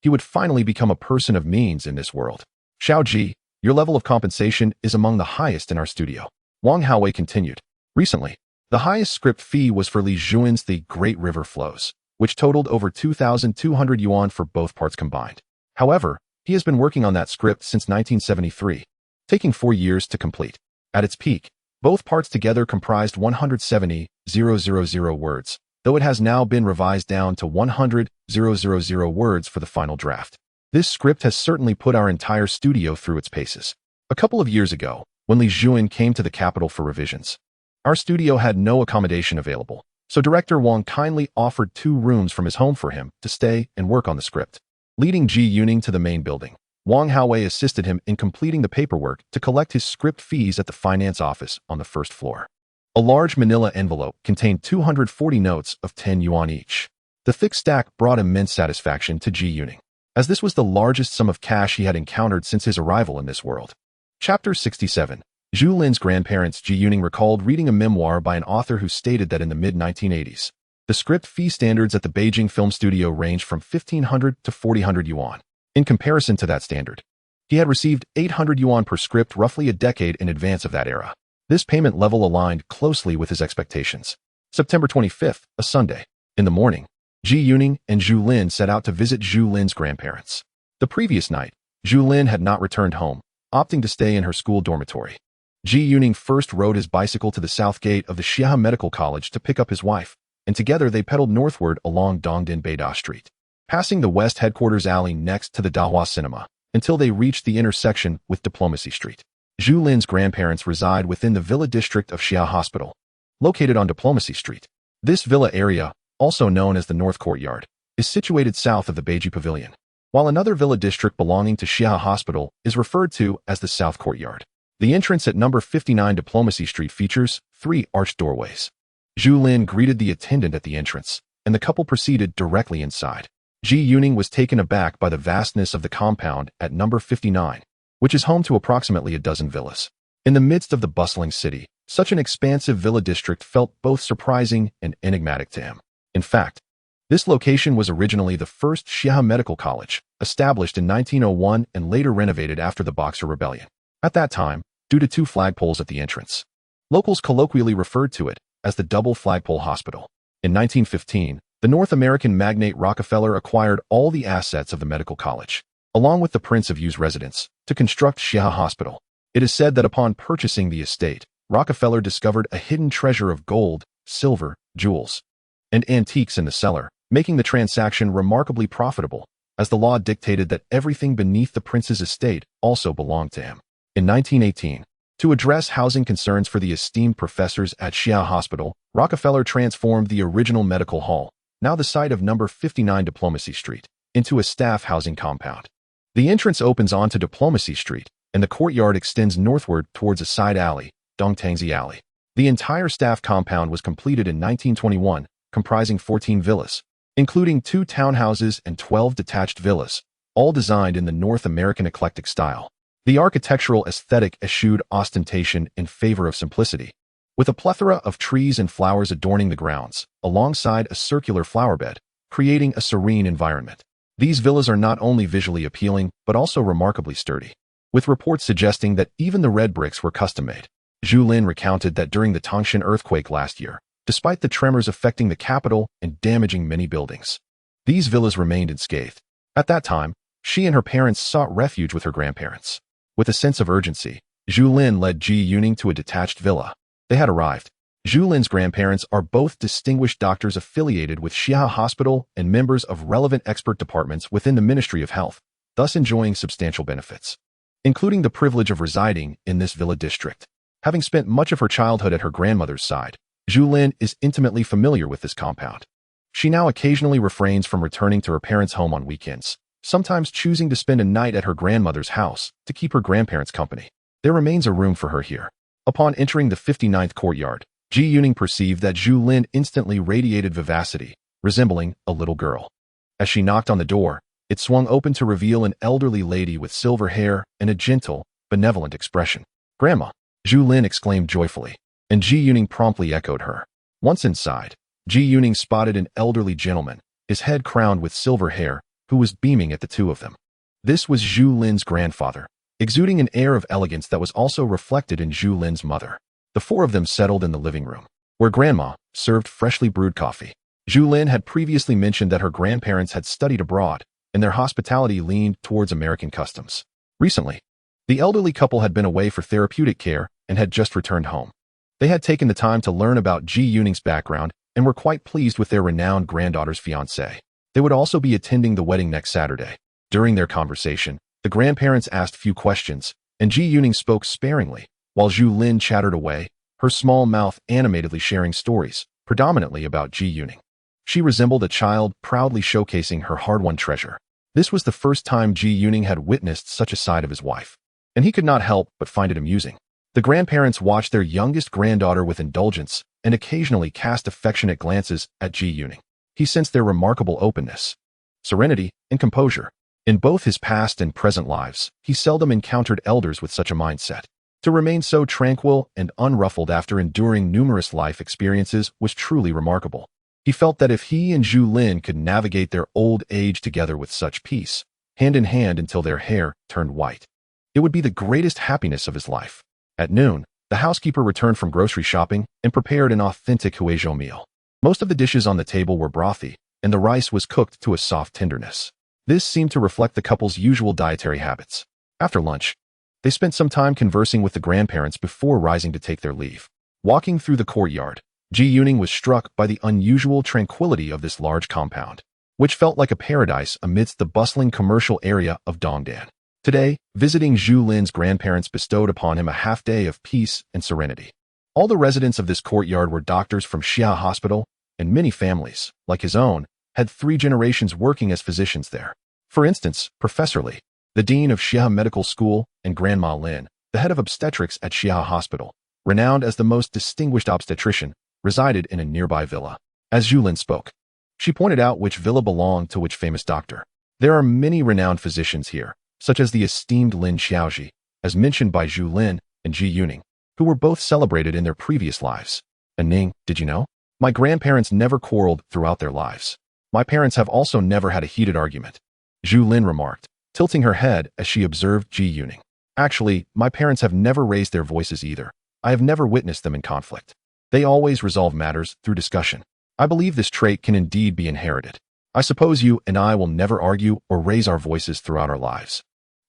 he would finally become a person of means in this world. Xiao Ji, your level of compensation is among the highest in our studio. Wang Haowei continued. Recently, the highest script fee was for Li Zhuan's The Great River Flows, which totaled over 2,200 yuan for both parts combined. However, he has been working on that script since 1973, taking 4 years to complete. At its peak, both parts together comprised 170,000 words, though it has now been revised down to 100,000 words for the final draft. This script has certainly put our entire studio through its paces. A couple of years ago, when Li Zhuan came to the capital for revisions, our studio had no accommodation available, so director Wang kindly offered 2 rooms from his home for him to stay and work on the script. Leading Ji Yuning to the main building, Wang Haowei assisted him in completing the paperwork to collect his script fees at the finance office on the first floor. A large manila envelope contained 240 notes of 10 yuan each. The thick stack brought immense satisfaction to Ji Yuning, as this was the largest sum of cash he had encountered since his arrival in this world. Chapter 67. Zhu Lin's grandparents. Ji Yuning recalled reading a memoir by an author who stated that in the mid-1980s, the script fee standards at the Beijing film studio ranged from 1,500 to 4,000 yuan. In comparison to that standard, he had received 800 yuan per script roughly a decade in advance of that era. This payment level aligned closely with his expectations. September 25th, a Sunday. In the morning, Ji Yuning and Zhu Lin set out to visit Zhu Lin's grandparents. The previous night, Zhu Lin had not returned home, opting to stay in her school dormitory. Ji Yuning first rode his bicycle to the south gate of the Xia Medical College to pick up his wife, and together they pedaled northward along Dongdin Beida Street, passing the West Headquarters Alley next to the Dahua Cinema, until they reached the intersection with Diplomacy Street. Zhu Lin's grandparents reside within the villa district of Xia Hospital, located on Diplomacy Street. This villa area, also known as the North Courtyard, is situated south of the Beiji Pavilion, while another villa district belonging to Xia Hospital is referred to as the South Courtyard. The entrance at number 59 Diplomacy Street features 3 arched doorways. Zhu Lin greeted the attendant at the entrance, and the couple proceeded directly inside. Ji Yuning was taken aback by the vastness of the compound at number 59, which is home to approximately a dozen villas. In the midst of the bustling city, such an expansive villa district felt both surprising and enigmatic to him. In fact, this location was originally the first Xia Medical College, established in 1901 and later renovated after the Boxer Rebellion. At that time, due to 2 flagpoles at the entrance, locals colloquially referred to it as the Double Flagpole Hospital. In 1915, the North American magnate Rockefeller acquired all the assets of the medical college, along with the Prince of Yu's residence, to construct Xia Hospital. It is said that upon purchasing the estate, Rockefeller discovered a hidden treasure of gold, silver, jewels, and antiques in the cellar, making the transaction remarkably profitable, as the law dictated that everything beneath the prince's estate also belonged to him. In 1918, to address housing concerns for the esteemed professors at Xia Hospital, Rockefeller transformed the original medical hall, now the site of number 59 Diplomacy Street, into a staff housing compound. The entrance opens onto Diplomacy Street, and the courtyard extends northward towards a side alley, Dongtangzi Alley. The entire staff compound was completed in 1921, comprising 14 villas, including 2 townhouses and 12 detached villas, all designed in the North American eclectic style. The architectural aesthetic eschewed ostentation in favor of simplicity, with a plethora of trees and flowers adorning the grounds, alongside a circular flower bed, creating a serene environment. These villas are not only visually appealing, but also remarkably sturdy, with reports suggesting that even the red bricks were custom-made. Zhu Lin recounted that during the Tangshan earthquake last year, despite the tremors affecting the capital and damaging many buildings, these villas remained unscathed. At that time, she and her parents sought refuge with her grandparents. With a sense of urgency, Zhu Lin led Ji Yuning to a detached villa. They had arrived. Zhu Lin's grandparents are both distinguished doctors affiliated with Xia Hospital and members of relevant expert departments within the Ministry of Health, thus enjoying substantial benefits, including the privilege of residing in this villa district. Having spent much of her childhood at her grandmother's side, Zhu Lin is intimately familiar with this compound. She now occasionally refrains from returning to her parents' home on weekends, sometimes choosing to spend a night at her grandmother's house to keep her grandparents company. There remains a room for her here. Upon entering the 59th courtyard, Ji Yuning perceived that Zhu Lin instantly radiated vivacity, resembling a little girl. As she knocked on the door, it swung open to reveal an elderly lady with silver hair and a gentle, benevolent expression. "Grandma!" Zhu Lin exclaimed joyfully, and Ji Yuning promptly echoed her. Once inside, Ji Yuning spotted an elderly gentleman, his head crowned with silver hair, who was beaming at the two of them. This was Zhu Lin's grandfather, exuding an air of elegance that was also reflected in Zhu Lin's mother. The four of them settled in the living room, where Grandma served freshly brewed coffee. Zhu Lin had previously mentioned that her grandparents had studied abroad, and their hospitality leaned towards American customs. Recently, the elderly couple had been away for therapeutic care and had just returned home. They had taken the time to learn about Ji Yuning's background and were quite pleased with their renowned granddaughter's fiancé. They would also be attending the wedding next Saturday. During their conversation, the grandparents asked few questions, and Ji Yuning spoke sparingly, while Zhu Lin chattered away, her small mouth animatedly sharing stories, predominantly about Ji Yuning. She resembled a child proudly showcasing her hard-won treasure. This was the first time Ji Yuning had witnessed such a side of his wife, and he could not help but find it amusing. The grandparents watched their youngest granddaughter with indulgence and occasionally cast affectionate glances at Ji Yuning. He sensed their remarkable openness, serenity, and composure. In both his past and present lives, he seldom encountered elders with such a mindset. To remain so tranquil and unruffled after enduring numerous life experiences was truly remarkable. He felt that if he and Zhu Lin could navigate their old age together with such peace, hand in hand until their hair turned white, it would be the greatest happiness of his life. At noon, the housekeeper returned from grocery shopping and prepared an authentic huizhou meal. Most of the dishes on the table were brothy, and the rice was cooked to a soft tenderness. This seemed to reflect the couple's usual dietary habits. After lunch, they spent some time conversing with the grandparents before rising to take their leave. Walking through the courtyard, Ji Yuning was struck by the unusual tranquility of this large compound, which felt like a paradise amidst the bustling commercial area of Dongdan. Today, visiting Zhu Lin's grandparents bestowed upon him a half-day of peace and serenity. All the residents of this courtyard were doctors from Xia Hospital, and many families, like his own, had 3 generations working as physicians there. For instance, Professor Li, the dean of Xia Medical School, and Grandma Lin, the head of obstetrics at Xia Hospital, renowned as the most distinguished obstetrician, resided in a nearby villa. As Zhu Lin spoke, she pointed out which villa belonged to which famous doctor. There are many renowned physicians here, such as the esteemed Lin Xiaoji, as mentioned by Zhu Lin and Ji Yuning, who were both celebrated in their previous lives. And Ning, did you know? My grandparents never quarreled throughout their lives. My parents have also never had a heated argument, Zhu Lin remarked, tilting her head as she observed Ji Yuning. Actually, my parents have never raised their voices either. I have never witnessed them in conflict. They always resolve matters through discussion. I believe this trait can indeed be inherited. I suppose you and I will never argue or raise our voices throughout our lives.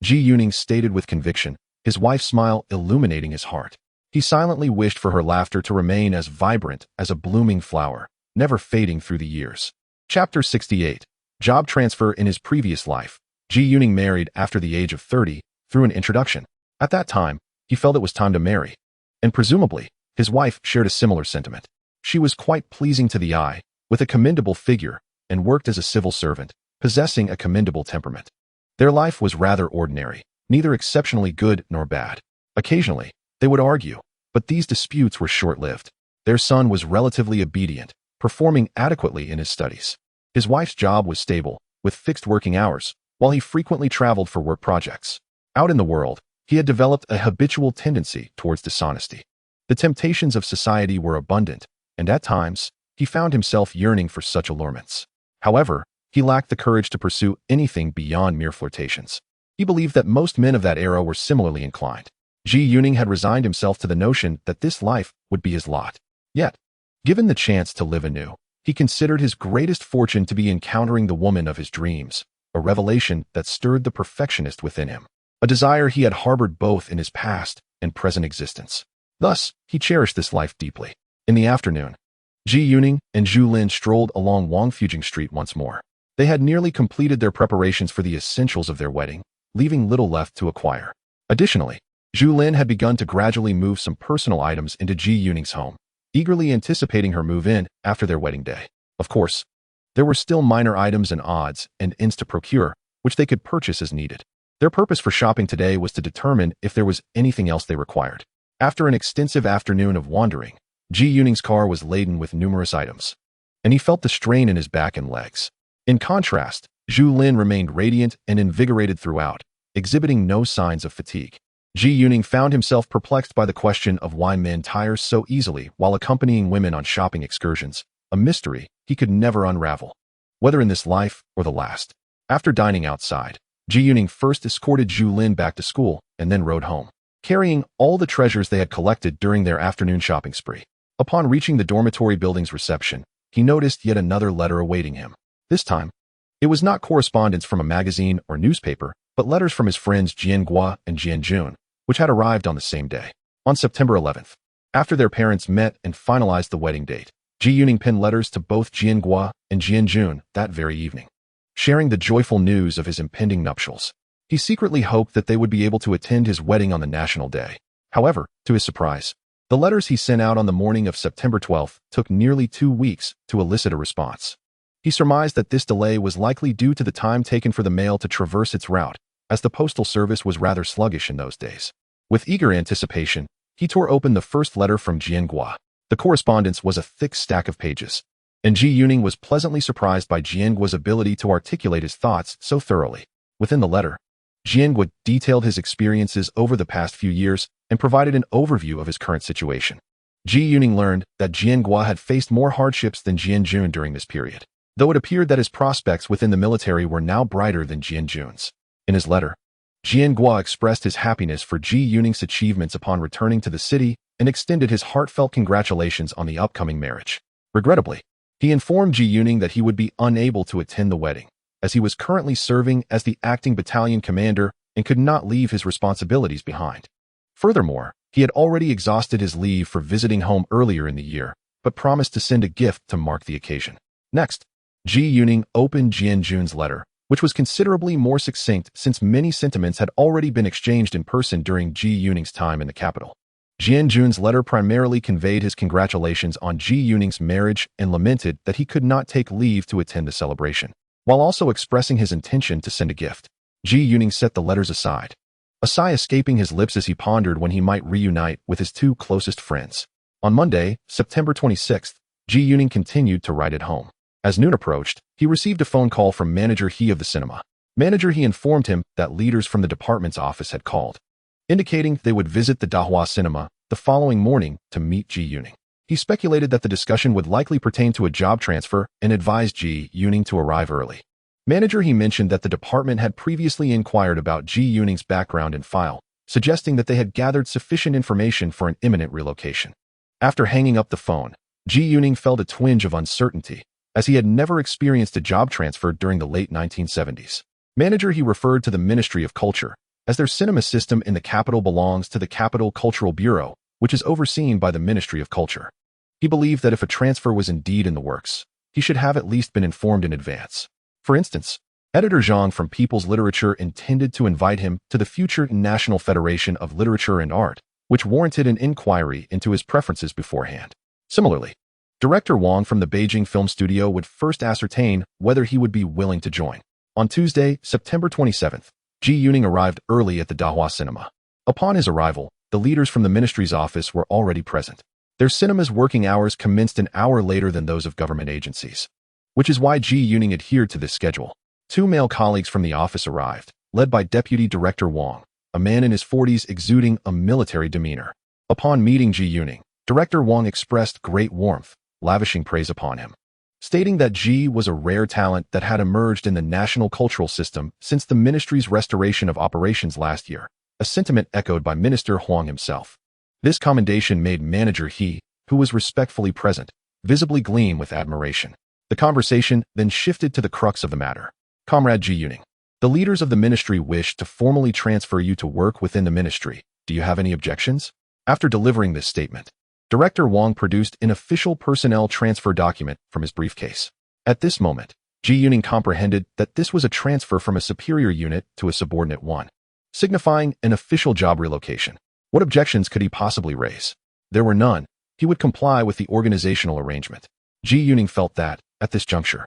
Ji Yuning stated with conviction, his wife's smile illuminating his heart. He silently wished for her laughter to remain as vibrant as a blooming flower, never fading through the years. Chapter 68. Job transfer. In his previous life, Ji Yuning married after the age of 30 through an introduction. At that time, he felt it was time to marry. And presumably, his wife shared a similar sentiment. She was quite pleasing to the eye, with a commendable figure, and worked as a civil servant, possessing a commendable temperament. Their life was rather ordinary, neither exceptionally good nor bad. Occasionally, they would argue, but these disputes were short-lived. Their son was relatively obedient, performing adequately in his studies. His wife's job was stable, with fixed working hours, while he frequently traveled for work projects. Out in the world, he had developed a habitual tendency towards dishonesty. The temptations of society were abundant, and at times, he found himself yearning for such allurements. However, he lacked the courage to pursue anything beyond mere flirtations. He believed that most men of that era were similarly inclined. Ji Yuning had resigned himself to the notion that this life would be his lot. Yet, given the chance to live anew, he considered his greatest fortune to be encountering the woman of his dreams, a revelation that stirred the perfectionist within him, a desire he had harbored both in his past and present existence. Thus, he cherished this life deeply. In the afternoon, Ji Yuning and Zhu Lin strolled along Wangfujing Street once more. They had nearly completed their preparations for the essentials of their wedding, leaving little left to acquire. Additionally, Zhu Lin had begun to gradually move some personal items into Ji Yuning's home, eagerly anticipating her move-in after their wedding day. Of course, there were still minor items and odds and ends to procure, which they could purchase as needed. Their purpose for shopping today was to determine if there was anything else they required. After an extensive afternoon of wandering, Ji Yuning's car was laden with numerous items, and he felt the strain in his back and legs. In contrast, Zhu Lin remained radiant and invigorated throughout, exhibiting no signs of fatigue. Ji Yuning found himself perplexed by the question of why men tire so easily while accompanying women on shopping excursions, a mystery he could never unravel, whether in this life or the last. After dining outside, Ji Yuning first escorted Zhu Lin back to school and then rode home, carrying all the treasures they had collected during their afternoon shopping spree. Upon reaching the dormitory building's reception, he noticed yet another letter awaiting him. This time, it was not correspondence from a magazine or newspaper, but letters from his friends Jian Gua and Jian Jun, which had arrived on the same day. On September 11th, after their parents met and finalized the wedding date, Ji Yuning penned letters to both Jian Gua and Jian Jun that very evening, sharing the joyful news of his impending nuptials. He secretly hoped that they would be able to attend his wedding on the national day. However, to his surprise, the letters he sent out on the morning of September 12th took nearly 2 weeks to elicit a response. He surmised that this delay was likely due to the time taken for the mail to traverse its route, as the postal service was rather sluggish in those days. With eager anticipation, he tore open the first letter from Jian Gua. The correspondence was a thick stack of pages, and Ji Yuning was pleasantly surprised by Jian Gua's ability to articulate his thoughts so thoroughly. Within the letter, Jian Gua detailed his experiences over the past few years and provided an overview of his current situation. Ji Yuning learned that Jian Gua had faced more hardships than Jian Jun during this period, though it appeared that his prospects within the military were now brighter than Jian Jun's. In his letter, Jian Gua expressed his happiness for Ji Yuning's achievements upon returning to the city and extended his heartfelt congratulations on the upcoming marriage. Regrettably, he informed Ji Yuning that he would be unable to attend the wedding, as he was currently serving as the acting battalion commander and could not leave his responsibilities behind. Furthermore, he had already exhausted his leave for visiting home earlier in the year, but promised to send a gift to mark the occasion. Next, Ji Yuning opened Jian Jun's letter, which was considerably more succinct since many sentiments had already been exchanged in person during Ji Yuning's time in the capital. Jian Jun's letter primarily conveyed his congratulations on Ji Yuning's marriage and lamented that he could not take leave to attend the celebration, while also expressing his intention to send a gift. Ji Yuning set the letters aside, a sigh escaping his lips as he pondered when he might reunite with his 2 closest friends. On Monday, September 26th, Ji Yuning continued to write at home. As noon approached, he received a phone call from Manager He of the cinema. Manager He informed him that leaders from the department's office had called, indicating they would visit the Dahua cinema the following morning to meet Ji Yuning. He speculated that the discussion would likely pertain to a job transfer and advised Ji Yuning to arrive early. Manager He mentioned that the department had previously inquired about Ji Yuning's background and file, suggesting that they had gathered sufficient information for an imminent relocation. After hanging up the phone, Ji Yuning felt a twinge of uncertainty, as he had never experienced a job transfer during the late 1970s. Manager He referred to the Ministry of Culture, as their cinema system in the capital belongs to the Capital Cultural Bureau, which is overseen by the Ministry of Culture. He believed that if a transfer was indeed in the works, he should have at least been informed in advance. For instance, Editor Zhang from People's Literature intended to invite him to the future National Federation of Literature and Art, which warranted an inquiry into his preferences beforehand. Similarly, Director Wang from the Beijing Film Studio would first ascertain whether he would be willing to join. On Tuesday, September 27th, Ji Yuning arrived early at the Dahua cinema. Upon his arrival, the leaders from the ministry's office were already present. Their cinema's working hours commenced an hour later than those of government agencies, which is why Ji Yuning adhered to this schedule. 2 male colleagues from the office arrived, led by Deputy Director Wang, a man in his 40s exuding a military demeanor. Upon meeting Ji Yuning, Director Wang expressed great warmth, lavishing praise upon him, stating that Ji was a rare talent that had emerged in the national cultural system since the ministry's restoration of operations last year, a sentiment echoed by Minister Huang himself. This commendation made Manager He, who was respectfully present, visibly gleam with admiration. The conversation then shifted to the crux of the matter. Comrade Ji Yuning, the leaders of the ministry wish to formally transfer you to work within the ministry. Do you have any objections? After delivering this statement, Director Wang produced an official personnel transfer document from his briefcase. At this moment, Ji Yuning comprehended that this was a transfer from a superior unit to a subordinate one, signifying an official job relocation. What objections could he possibly raise? There were none. He would comply with the organizational arrangement. Ji Yuning felt that, at this juncture,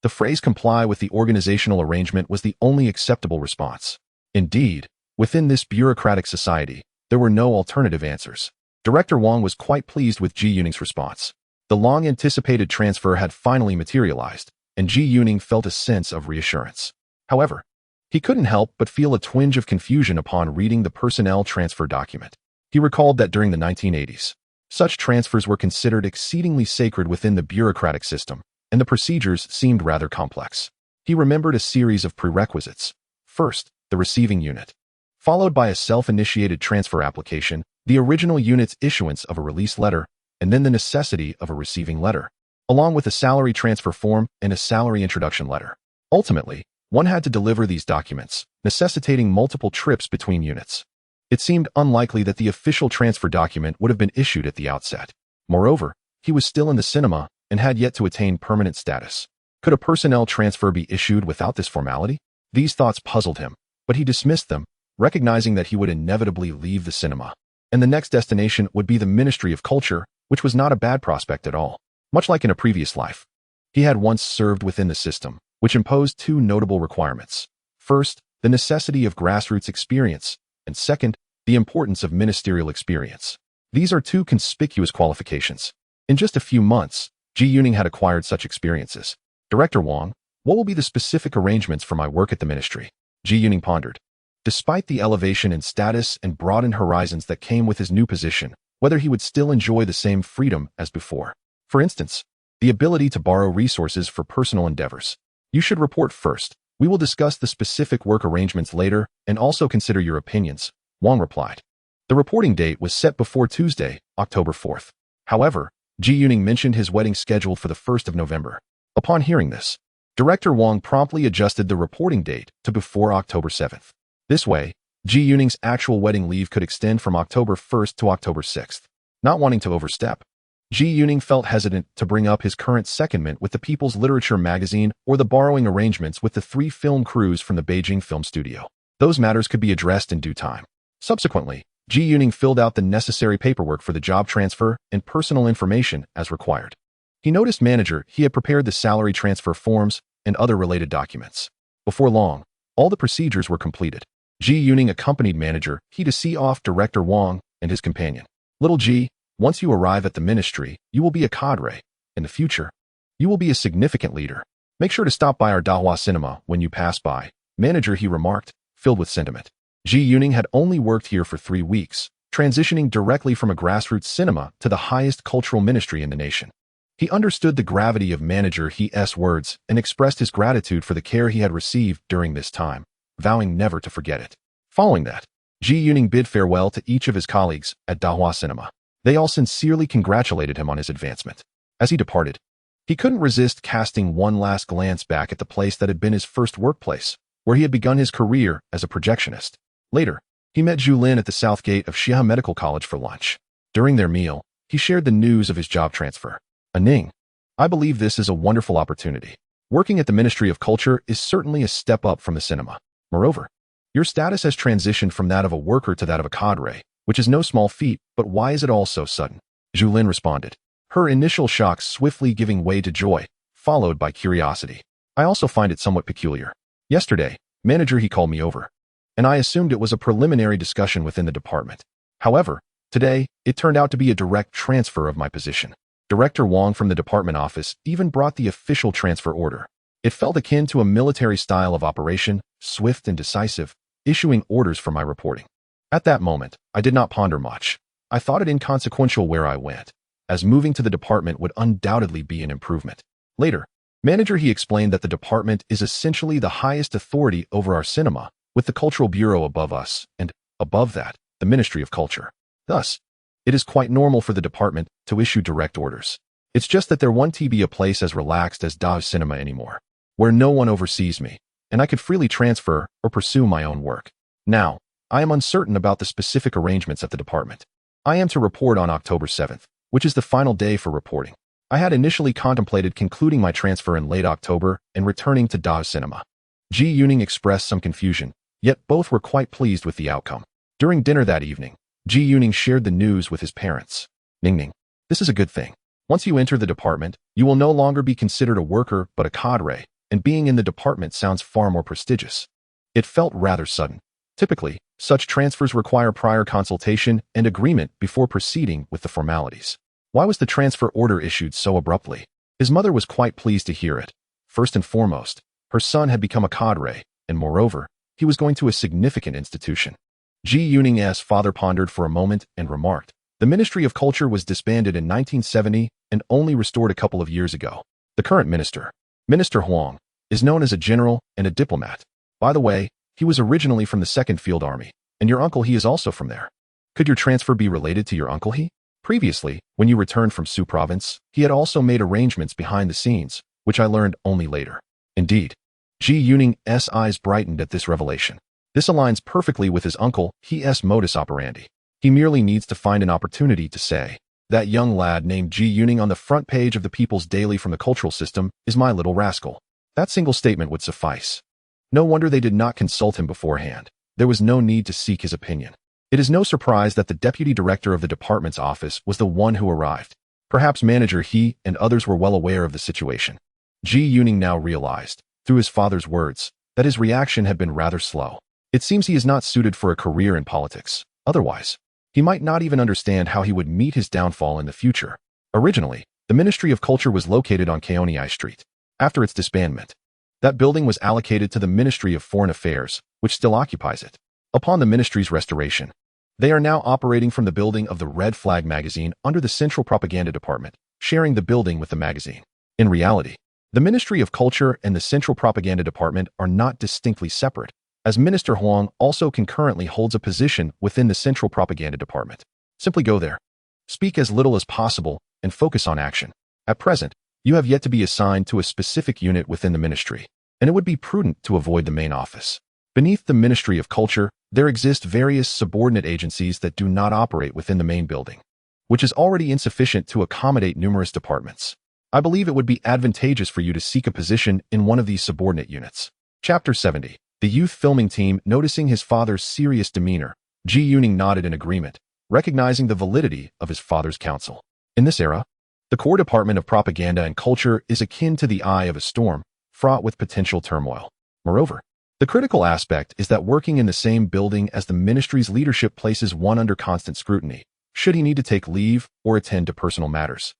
the phrase comply with the organizational arrangement was the only acceptable response. Indeed, within this bureaucratic society, there were no alternative answers. Director Wang was quite pleased with Ji Yuning's response. The long-anticipated transfer had finally materialized, and Ji Yuning felt a sense of reassurance. However, he couldn't help but feel a twinge of confusion upon reading the personnel transfer document. He recalled that during the 1980s, such transfers were considered exceedingly sacred within the bureaucratic system, and the procedures seemed rather complex. He remembered a series of prerequisites. First, the receiving unit, followed by a self-initiated transfer application, the original unit's issuance of a release letter, and then the necessity of a receiving letter, along with a salary transfer form and a salary introduction letter. Ultimately, one had to deliver these documents, necessitating multiple trips between units. It seemed unlikely that the official transfer document would have been issued at the outset. Moreover, he was still in the cinema and had yet to attain permanent status. Could a personnel transfer be issued without this formality? These thoughts puzzled him, but he dismissed them, recognizing that he would inevitably leave the cinema. And the next destination would be the Ministry of Culture, which was not a bad prospect at all. Much like in a previous life, he had once served within the system, which imposed two notable requirements. First, the necessity of grassroots experience, and second, the importance of ministerial experience. These are two conspicuous qualifications. In just a few months, Zhu Lin had acquired such experiences. Director Wang, what will be the specific arrangements for my work at the ministry? Zhu Lin pondered. Despite the elevation in status and broadened horizons that came with his new position, whether he would still enjoy the same freedom as before. For instance, the ability to borrow resources for personal endeavors. You should report first. We will discuss the specific work arrangements later and also consider your opinions, Wang replied. The reporting date was set before Tuesday, October 4th. However, Zhu Lin mentioned his wedding scheduled for the 1st of November. Upon hearing this, Director Wang promptly adjusted the reporting date to before October 7th. This way, Zhu Lin's actual wedding leave could extend from October 1st to October 6th. Not wanting to overstep, Zhu Lin felt hesitant to bring up his current secondment with the People's Literature magazine or the borrowing arrangements with the 3 film crews from the Beijing film studio. Those matters could be addressed in due time. Subsequently, Zhu Lin filled out the necessary paperwork for the job transfer and personal information as required. He noticed manager he had prepared the salary transfer forms and other related documents. Before long, all the procedures were completed. Zhu Lin accompanied manager he to see off Director Wang and his companion. Little G, once you arrive at the ministry, you will be a cadre. In the future, you will be a significant leader. Make sure to stop by our Dahua cinema when you pass by, manager he remarked, filled with sentiment. Zhu Lin had only worked here for 3 weeks, transitioning directly from a grassroots cinema to the highest cultural ministry in the nation. He understood the gravity of manager he's words and expressed his gratitude for the care he had received during this time, vowing never to forget it. Following that, Zhu Lin bid farewell to each of his colleagues at Dahua Cinema. They all sincerely congratulated him on his advancement. As he departed, he couldn't resist casting one last glance back at the place that had been his first workplace, where he had begun his career as a projectionist. Later, he met Zhu Lin at the south gate of Xia Medical College for lunch. During their meal, he shared the news of his job transfer. Ning, I believe this is a wonderful opportunity. Working at the Ministry of Culture is certainly a step up from the cinema. Moreover, your status has transitioned from that of a worker to that of a cadre, which is no small feat, but why is it all so sudden? Zhu Lin responded, her initial shock swiftly giving way to joy, followed by curiosity. I also find it somewhat peculiar. Yesterday, manager he called me over, and I assumed it was a preliminary discussion within the department. However, today, it turned out to be a direct transfer of my position. Director Wang from the department office even brought the official transfer order. It felt akin to a military style of operation, swift and decisive, issuing orders for my reporting. At that moment, I did not ponder much. I thought it inconsequential where I went, as moving to the department would undoubtedly be an improvement. Later, manager he explained that the department is essentially the highest authority over our cinema, with the Cultural Bureau above us, and, above that, the Ministry of Culture. Thus, it is quite normal for the department to issue direct orders. It's just that there won't be a place as relaxed as Dao Cinema anymore, where no one oversees me, and I could freely transfer or pursue my own work. Now, I am uncertain about the specific arrangements at the department. I am to report on October 7th, which is the final day for reporting. I had initially contemplated concluding my transfer in late October and returning to Dao Cinema. Zhu Lin expressed some confusion, yet both were quite pleased with the outcome. During dinner that evening, Zhu Lin shared the news with his parents. Ning, this is a good thing. Once you enter the department, you will no longer be considered a worker but a cadre, and being in the department sounds far more prestigious. It felt rather sudden. Typically, such transfers require prior consultation and agreement before proceeding with the formalities. Why was the transfer order issued so abruptly? His mother was quite pleased to hear it. First and foremost, her son had become a cadre, and moreover, he was going to a significant institution. Zhu Lin's father pondered for a moment and remarked, the Ministry of Culture was disbanded in 1970 and only restored a couple of years ago. The current minister, Minister Huang, is known as a general and a diplomat. By the way, he was originally from the 2nd Field Army, and your uncle he is also from there. Could your transfer be related to your uncle he? Previously, when you returned from Su province, he had also made arrangements behind the scenes, which I learned only later. Indeed. Ji Yuning's eyes brightened at this revelation. This aligns perfectly with his uncle he's modus operandi. He merely needs to find an opportunity to say, "That young lad named Ji Yuning on the front page of the People's Daily from the cultural system is my little rascal." That single statement would suffice. No wonder they did not consult him beforehand. There was no need to seek his opinion. It is no surprise that the deputy director of the department's office was the one who arrived. Perhaps manager he and others were well aware of the situation. Ji Yuning now realized, through his father's words, that his reaction had been rather slow. It seems he is not suited for a career in politics. Otherwise, he might not even understand how he would meet his downfall in the future. Originally, the Ministry of Culture was located on Keonei Street. After its disbandment, that building was allocated to the Ministry of Foreign Affairs, which still occupies it. Upon the ministry's restoration, they are now operating from the building of the Red Flag magazine under the Central Propaganda Department, sharing the building with the magazine. In reality, the Ministry of Culture and the Central Propaganda Department are not distinctly separate, as Minister Huang also concurrently holds a position within the Central Propaganda Department. Simply go there, speak as little as possible, and focus on action. At present, you have yet to be assigned to a specific unit within the ministry, and it would be prudent to avoid the main office. Beneath the Ministry of Culture, there exist various subordinate agencies that do not operate within the main building, which is already insufficient to accommodate numerous departments. I believe it would be advantageous for you to seek a position in one of these subordinate units. Chapter 70. The youth filming team. Noticing his father's serious demeanor, Ji Yuning nodded in agreement, recognizing the validity of his father's counsel. In this era, the core department of propaganda and culture is akin to the eye of a storm, fraught with potential turmoil. Moreover, the critical aspect is that working in the same building as the ministry's leadership places one under constant scrutiny, should he need to take leave or attend to personal matters.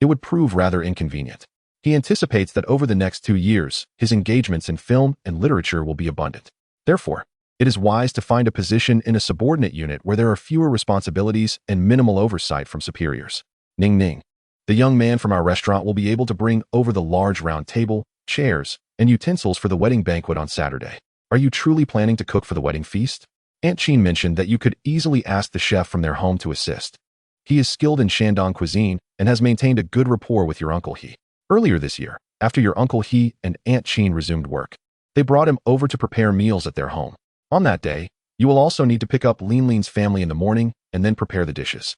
It would prove rather inconvenient. He anticipates that over the next 2 years, his engagements in film and literature will be abundant. Therefore, it is wise to find a position in a subordinate unit where there are fewer responsibilities and minimal oversight from superiors. Ning Ning. The young man from our restaurant will be able to bring over the large round table, chairs, and utensils for the wedding banquet on Saturday. Are you truly planning to cook for the wedding feast? Aunt Qin mentioned that you could easily ask the chef from their home to assist. He is skilled in Shandong cuisine and has maintained a good rapport with your uncle he. Earlier this year, after your uncle he and Aunt Qin resumed work, they brought him over to prepare meals at their home. On that day, you will also need to pick up Lin Lin's family in the morning and then prepare the dishes,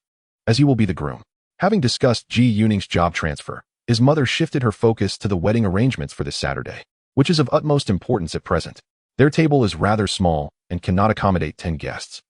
as you will be the groom. Having discussed Ji Yuning's job transfer, his mother shifted her focus to the wedding arrangements for this Saturday, which is of utmost importance at present. Their table is rather small and cannot accommodate 10 guests,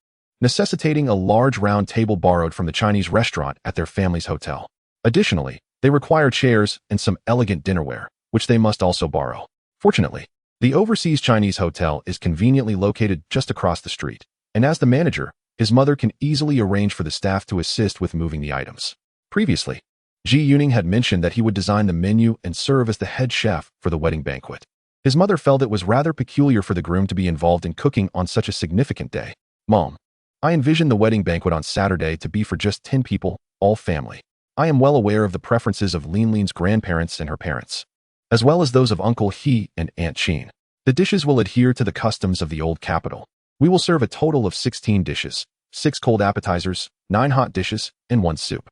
necessitating a large round table borrowed from the Chinese restaurant at their family's hotel. Additionally, they require chairs and some elegant dinnerware, which they must also borrow. Fortunately, the overseas Chinese hotel is conveniently located just across the street, and as the manager, his mother can easily arrange for the staff to assist with moving the items. Previously, Ji Yuning had mentioned that he would design the menu and serve as the head chef for the wedding banquet. His mother felt it was rather peculiar for the groom to be involved in cooking on such a significant day. Mom, I envision the wedding banquet on Saturday to be for just 10 people, all family. I am well aware of the preferences of Lin Lin's grandparents and her parents, as well as those of Uncle He and Aunt Qin. The dishes will adhere to the customs of the old capital. We will serve a total of 16 dishes, 6 cold appetizers, 9 hot dishes, and 1 soup.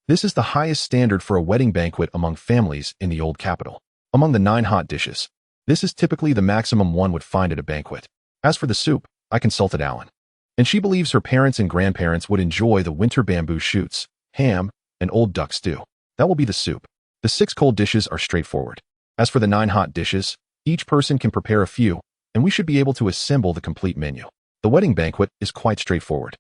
This is the highest standard for a wedding banquet among families in the old capital. Among the 9 hot dishes, this is typically the maximum one would find at a banquet. As for the soup, I consulted Alan, and she believes her parents and grandparents would enjoy the winter bamboo shoots, ham, and old duck stew. That will be the soup. The 6 cold dishes are straightforward. As for the 9 hot dishes, each person can prepare a few, and we should be able to assemble the complete menu. The wedding banquet is quite straightforward.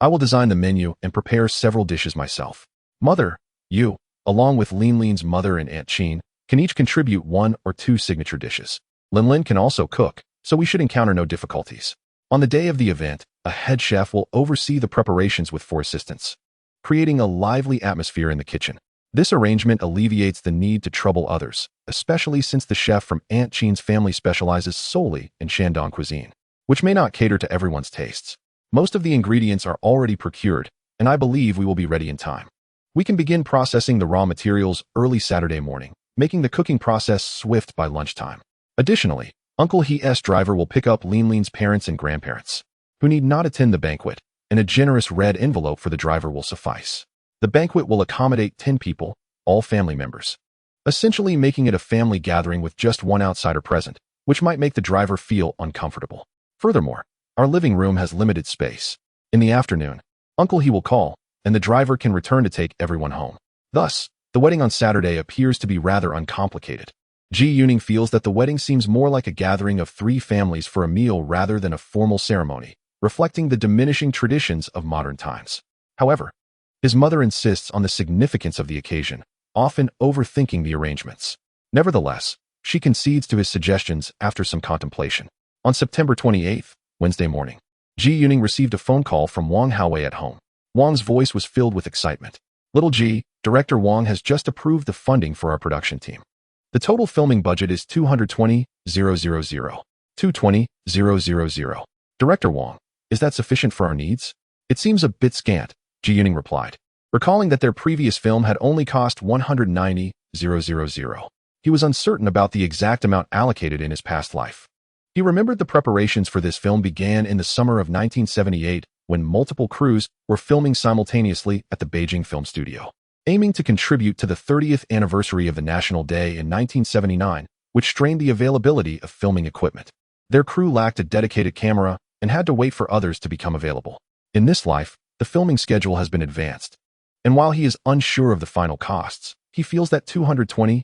I will design the menu and prepare several dishes myself. Mother, you, along with Lin Lin's mother and Aunt Qin, can each contribute 1 or 2 signature dishes. Lin Lin can also cook, so we should encounter no difficulties. On the day of the event, a head chef will oversee the preparations with 4 assistants, creating a lively atmosphere in the kitchen. This arrangement alleviates the need to trouble others, especially since the chef from Aunt Qin's family specializes solely in Shandong cuisine, which may not cater to everyone's tastes. Most of the ingredients are already procured, and I believe we will be ready in time. We can begin processing the raw materials early Saturday morning, making the cooking process swift by lunchtime. Additionally, Uncle He's driver will pick up Lin's parents and grandparents, who need not attend the banquet, and a generous red envelope for the driver will suffice. The banquet will accommodate 10 people, all family members, essentially making it a family gathering with just one outsider present, which might make the driver feel uncomfortable. Furthermore, our living room has limited space. In the afternoon, Uncle He will call, and the driver can return to take everyone home. Thus, the wedding on Saturday appears to be rather uncomplicated. Ji Yuning feels that the wedding seems more like a gathering of 3 families for a meal rather than a formal ceremony, reflecting the diminishing traditions of modern times. However, his mother insists on the significance of the occasion, often overthinking the arrangements. Nevertheless, she concedes to his suggestions after some contemplation. On September 28th, Wednesday morning, Ji Yuning received a phone call from Wang Haowei at home. Wang's voice was filled with excitement. "Little Ji, Director Wang has just approved the funding for our production team. The total filming budget is 220,000. 220,000. Director Wang, is that sufficient for our needs?" "It seems a bit scant," Ji Yuning replied, recalling that their previous film had only cost 190,000. He was uncertain about the exact amount allocated in his past life. He remembered the preparations for this film began in the summer of 1978 when multiple crews were filming simultaneously at the Beijing Film Studio, aiming to contribute to the 30th anniversary of the National Day in 1979, which strained the availability of filming equipment. Their crew lacked a dedicated camera and had to wait for others to become available. In this life, the filming schedule has been advanced, and while he is unsure of the final costs, he feels that 220,000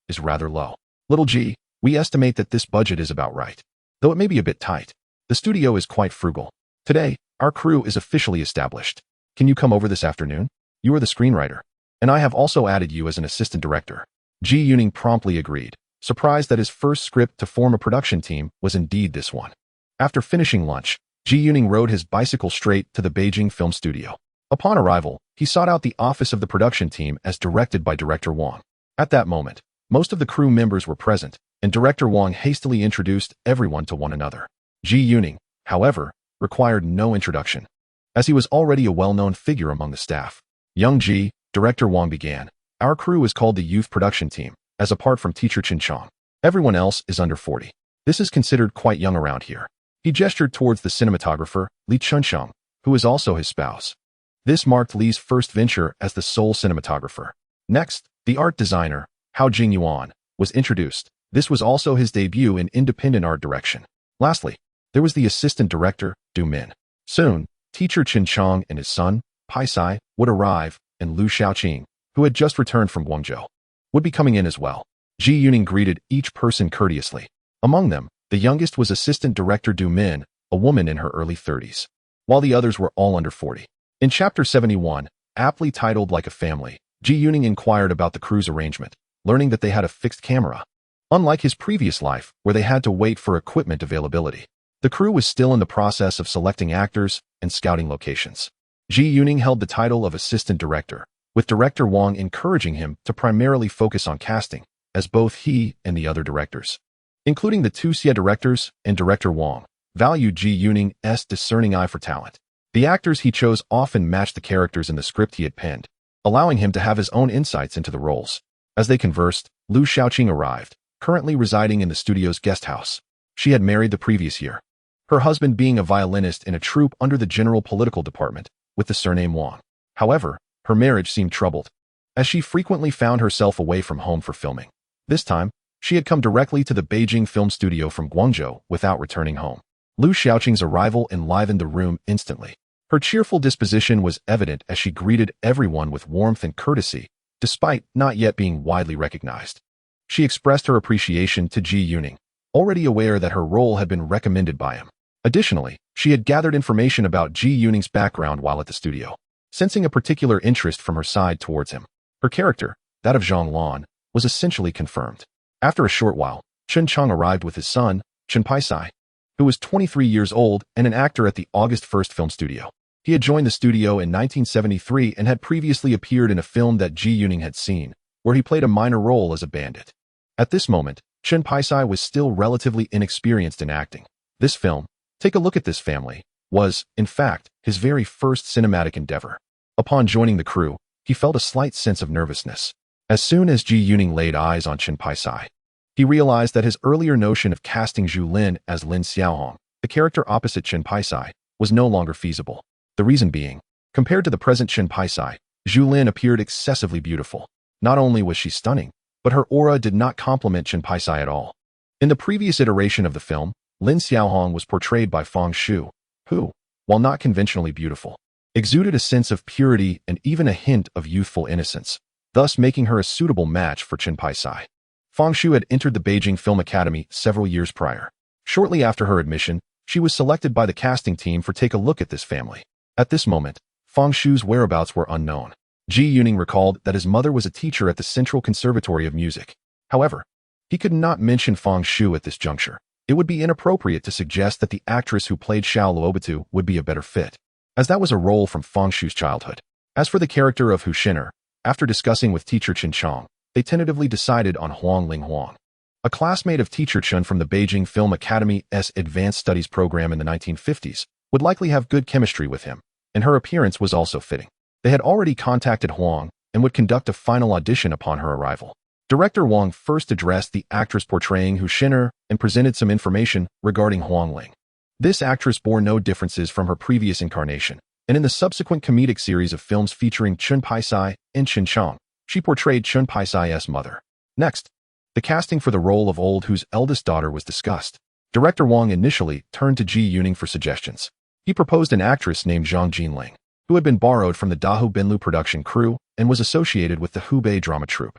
is rather low. "Little G, we estimate that this budget is about right, though it may be a bit tight. The studio is quite frugal. Today, our crew is officially established. Can you come over this afternoon? You are the screenwriter, and I have also added you as an assistant director." Ji Yuning promptly agreed, surprised that his first script to form a production team was indeed this one. After finishing lunch, Ji Yuning rode his bicycle straight to the Beijing Film Studio. Upon arrival, he sought out the office of the production team as directed by Director Wang. At that moment, most of the crew members were present, and Director Wang hastily introduced everyone to one another. Ji Yuning, however, required no introduction, as he was already a well-known figure among the staff. "Young Ji," Director Wang began, "our crew is called the Youth Production Team, as apart from teacher Chen Chong, everyone else is under 40. This is considered quite young around here." He gestured towards the cinematographer, Li Chunxiang, who is also his spouse. This marked Li's first venture as the sole cinematographer. Next, the art designer, Hao Jingyuan, was introduced. This was also his debut in independent art direction. Lastly, there was the assistant director, Du Min. Soon, teacher Chen Chong and his son, Pai Sai, would arrive, and Lu Xiaoqing, who had just returned from Guangzhou, would be coming in as well. Ji Yuning greeted each person courteously. Among them, the youngest was assistant director Du Min, a woman in her early 30s, while the others were all under 40. In Chapter 71, aptly titled Like a Family, Ji Yuning inquired about the crew's arrangement, learning that they had a fixed camera. Unlike his previous life, where they had to wait for equipment availability, the crew was still in the process of selecting actors and scouting locations. Ji Yuning held the title of assistant director, with Director Wang encouraging him to primarily focus on casting, as both he and the other directors, including the 2 Xia directors and Director Wang, valued Ji Yuning's discerning eye for talent. The actors he chose often matched the characters in the script he had penned, allowing him to have his own insights into the roles. As they conversed, Lu Xiaoqing arrived, currently residing in the studio's guest house. She had married the previous year, her husband being a violinist in a troupe under the general political department, with the surname Wang. However, her marriage seemed troubled, as she frequently found herself away from home for filming. This time, she had come directly to the Beijing Film Studio from Guangzhou without returning home. Lu Xiaoqing's arrival enlivened the room instantly. Her cheerful disposition was evident as she greeted everyone with warmth and courtesy, despite not yet being widely recognized. She expressed her appreciation to Ji Yuning, already aware that her role had been recommended by him. Additionally, she had gathered information about Ji Yuning's background while at the studio, sensing a particular interest from her side towards him. Her character, that of Zhang Lan, was essentially confirmed. After a short while, Chen Chong arrived with his son, Chen Pai Sai, who was 23 years old and an actor at the August 1st Film Studio. He had joined the studio in 1973 and had previously appeared in a film that Ji Yuning had seen, where he played a minor role as a bandit. At this moment, Chen Pai Sai was still relatively inexperienced in acting. This film, Take a Look at This Family, was, in fact, his very first cinematic endeavor. Upon joining the crew, he felt a slight sense of nervousness. As soon as Ji Yuning laid eyes on Chen Pai Sai, He realized that his earlier notion of casting Zhu Lin as Lin Xiaohong, the character opposite Chen Paisai, was no longer feasible. The reason being, compared to the present Chen Paisai, Zhu Lin appeared excessively beautiful. Not only was she stunning, but her aura did not complement Chen Paisai at all. In the previous iteration of the film, Lin Xiaohong was portrayed by Fang Shu, who, while not conventionally beautiful, exuded a sense of purity and even a hint of youthful innocence, thus making her a suitable match for Chen Paisai. Fang Shu had entered the Beijing Film Academy several years prior. Shortly after her admission, she was selected by the casting team for Take a Look at This Family. At this moment, Fang Shu's whereabouts were unknown. Ji Yuning recalled that his mother was a teacher at the Central Conservatory of Music. However, he could not mention Fang Shu at this juncture. It would be inappropriate to suggest that the actress who played Xiao Luobitu would be a better fit, as that was a role from Fang Shu's childhood. As for the character of Hu Xin'er, after discussing with teacher Chen Chong, they tentatively decided on Huang Ling Huang. A classmate of teacher Chen from the Beijing Film Academy's Advanced Studies program in the 1950s would likely have good chemistry with him, and her appearance was also fitting. They had already contacted Huang and would conduct a final audition upon her arrival. Director Wang first addressed the actress portraying Hu Xin'er and presented some information regarding Huang Ling. This actress bore no differences from her previous incarnation, and in the subsequent comedic series of films featuring Chen Paisai and Chen Chong, she portrayed Chen Paisai's mother. Next, the casting for the role of Old Hu's eldest daughter was discussed. Director Wang initially turned to Ji Yuning for suggestions. He proposed an actress named Zhang Jinling, who had been borrowed from the Dahu Benlu production crew and was associated with the Hubei drama troupe.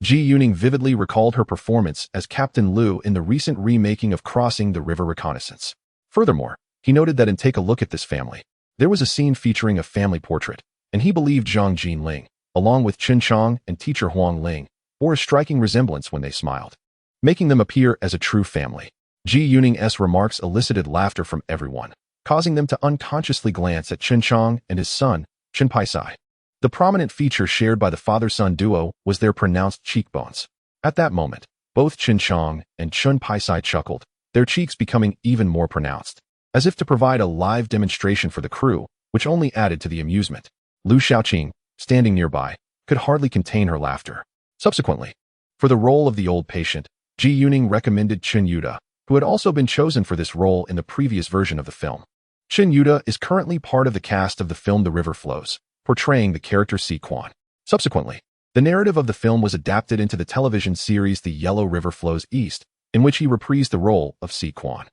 Ji Yuning vividly recalled her performance as Captain Liu in the recent remaking of Crossing the River Reconnaissance. Furthermore, he noted that in Take a Look at This Family, there was a scene featuring a family portrait, and he believed Zhang Jinling, along with Chen Chong and teacher Huang Ling, bore a striking resemblance when they smiled, making them appear as a true family. Ji Yuning's remarks elicited laughter from everyone, causing them to unconsciously glance at Chen Chong and his son, Chen Paisai. The prominent feature shared by the father-son duo was their pronounced cheekbones. At that moment, both Chen Chong and Chen Paisai chuckled, their cheeks becoming even more pronounced, as if to provide a live demonstration for the crew, which only added to the amusement. Lu Xiaoqing, standing nearby, could hardly contain her laughter. Subsequently, for the role of the old patient, Ji Yuning recommended Chen Yuda, who had also been chosen for this role in the previous version of the film. Chen Yuda is currently part of the cast of the film The River Flows, portraying the character Si Quan. Subsequently, the narrative of the film was adapted into the television series The Yellow River Flows East, in which he reprised the role of Si Quan.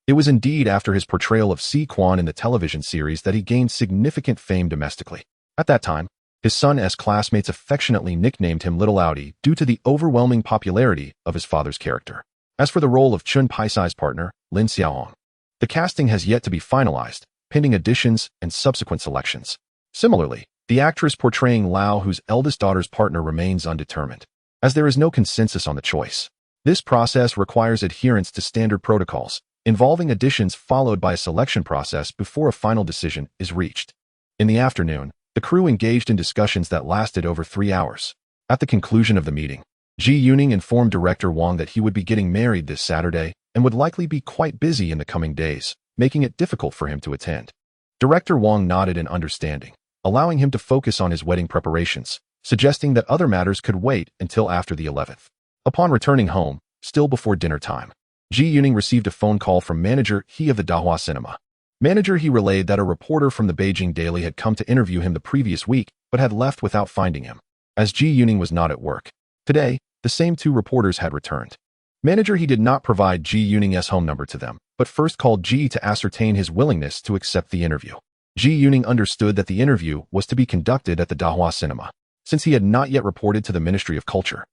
It was indeed after his portrayal of Si Quan in the television series that he gained significant fame domestically. At that time, his son's classmates affectionately nicknamed him Little Audi due to the overwhelming popularity of his father's character. As for the role of Chen Paisai's partner, Lin Xiaohong, the casting has yet to be finalized, pending additions and subsequent selections. Similarly, the actress portraying Lao Hu's eldest daughter's partner remains undetermined, as there is no consensus on the choice. This process requires adherence to standard protocols, involving additions followed by a selection process before a final decision is reached. In the afternoon, the crew engaged in discussions that lasted over 3 hours. At the conclusion of the meeting, Ji Yuning informed director Wang that he would be getting married this Saturday and would likely be quite busy in the coming days, making it difficult for him to attend. Director Wang nodded in understanding, allowing him to focus on his wedding preparations, suggesting that other matters could wait until after the 11th. Upon returning home, still before dinner time, Ji Yuning received a phone call from manager He of the Dahua Cinema. Manager He relayed that a reporter from the Beijing Daily had come to interview him the previous week, but had left without finding him, as Ji Yuning was not at work. Today, the same 2 reporters had returned. Manager He did not provide Ji Yuning's home number to them, but first called Ji to ascertain his willingness to accept the interview. Ji Yuning understood that the interview was to be conducted at the Dahua Cinema. Since he had not yet reported to the Ministry of Culture,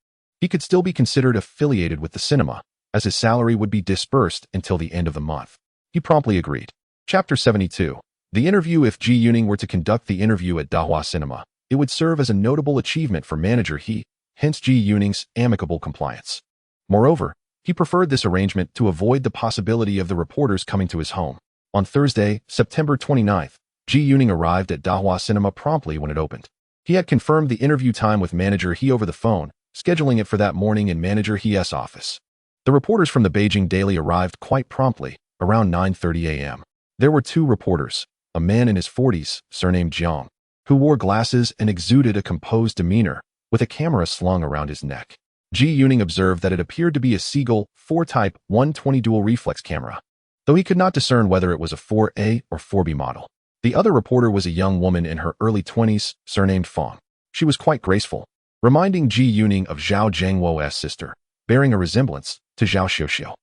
he could still be considered affiliated with the cinema, as his salary would be disbursed until the end of the month. He promptly agreed. Chapter 72. The interview. If Ji Yuning were to conduct the interview at Dahua Cinema, it would serve as a notable achievement for manager He, hence Ji Yuning's amicable compliance. Moreover, he preferred this arrangement to avoid the possibility of the reporters coming to his home. On Thursday, September 29th, Ji Yuning arrived at Dahua Cinema promptly when it opened. He had confirmed the interview time with manager He over the phone, scheduling it for that morning in manager He's office. The reporters from the Beijing Daily arrived quite promptly, around 9:30 a.m. There were 2 reporters, a man in his 40s, surnamed Jiang, who wore glasses and exuded a composed demeanor, with a camera slung around his neck. Ji Yuning observed that it appeared to be a Seagull 4 Type 120 dual reflex camera, though he could not discern whether it was a 4A or 4B model. The other reporter was a young woman in her early 20s, surnamed Fong. She was quite graceful, reminding Ji Yuning of Zhao Zhengwo's sister, bearing a resemblance to Zhao Xiuxiu.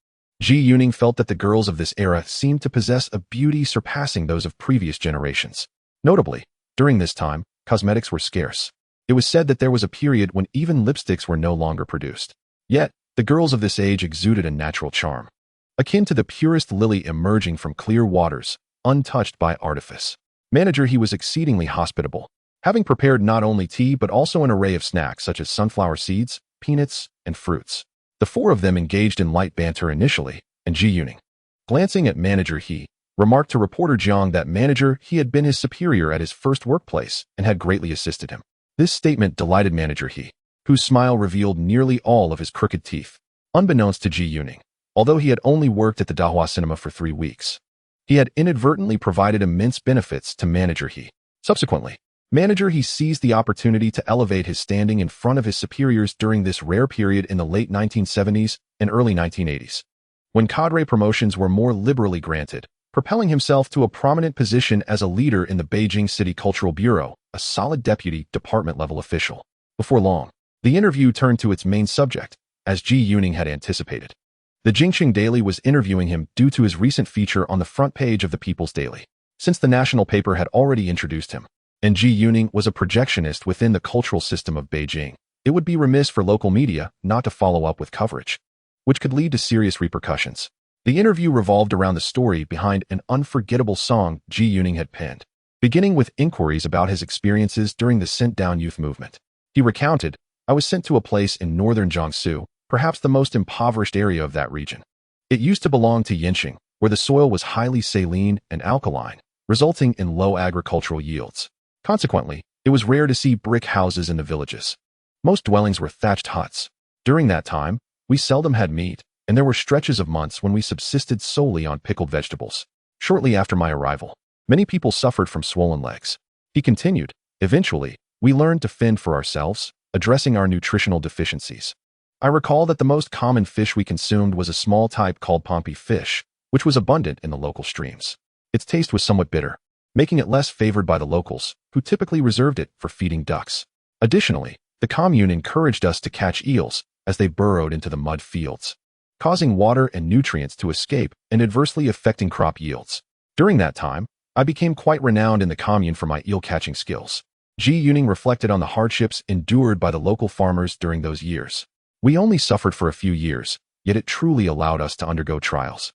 Ji Yuning felt that the girls of this era seemed to possess a beauty surpassing those of previous generations. Notably, during this time, cosmetics were scarce. It was said that there was a period when even lipsticks were no longer produced. Yet, the girls of this age exuded a natural charm, akin to the purest lily emerging from clear waters, untouched by artifice. Manager He was exceedingly hospitable, having prepared not only tea but also an array of snacks such as sunflower seeds, peanuts, and fruits. The four of them engaged in light banter initially, and Ji Yuning, glancing at Manager He, remarked to reporter Jiang that Manager He had been his superior at his first workplace and had greatly assisted him. This statement delighted Manager He, whose smile revealed nearly all of his crooked teeth. Unbeknownst to Ji Yuning, although he had only worked at the Dahua cinema for 3 weeks, he had inadvertently provided immense benefits to Manager He. Subsequently, Manager He seized the opportunity to elevate his standing in front of his superiors during this rare period in the late 1970s and early 1980s, when cadre promotions were more liberally granted, propelling himself to a prominent position as a leader in the Beijing City Cultural Bureau, a solid deputy department-level official. Before long, the interview turned to its main subject, as Ji Yuning had anticipated. The Jingxing Daily was interviewing him due to his recent feature on the front page of the People's Daily. Since the national paper had already introduced him, and Ji Yuning was a projectionist within the cultural system of Beijing, it would be remiss for local media not to follow up with coverage, which could lead to serious repercussions. The interview revolved around the story behind an unforgettable song Ji Yuning had penned, beginning with inquiries about his experiences during the Sent Down youth movement. He recounted, "I was sent to a place in northern Jiangsu, perhaps the most impoverished area of that region. It used to belong to Yinxing, where the soil was highly saline and alkaline, resulting in low agricultural yields. Consequently, it was rare to see brick houses in the villages. Most dwellings were thatched huts. During that time, we seldom had meat, and there were stretches of months when we subsisted solely on pickled vegetables. Shortly after my arrival, many people suffered from swollen legs." He continued, "Eventually, we learned to fend for ourselves, addressing our nutritional deficiencies. I recall that the most common fish we consumed was a small type called pompey fish, which was abundant in the local streams. Its taste was somewhat bitter, making it less favored by the locals, who typically reserved it for feeding ducks. Additionally, the commune encouraged us to catch eels as they burrowed into the mud fields, causing water and nutrients to escape and adversely affecting crop yields. During that time, I became quite renowned in the commune for my eel-catching skills." Ji Yuning reflected on the hardships endured by the local farmers during those years. "We only suffered for a few years, yet it truly allowed us to undergo trials,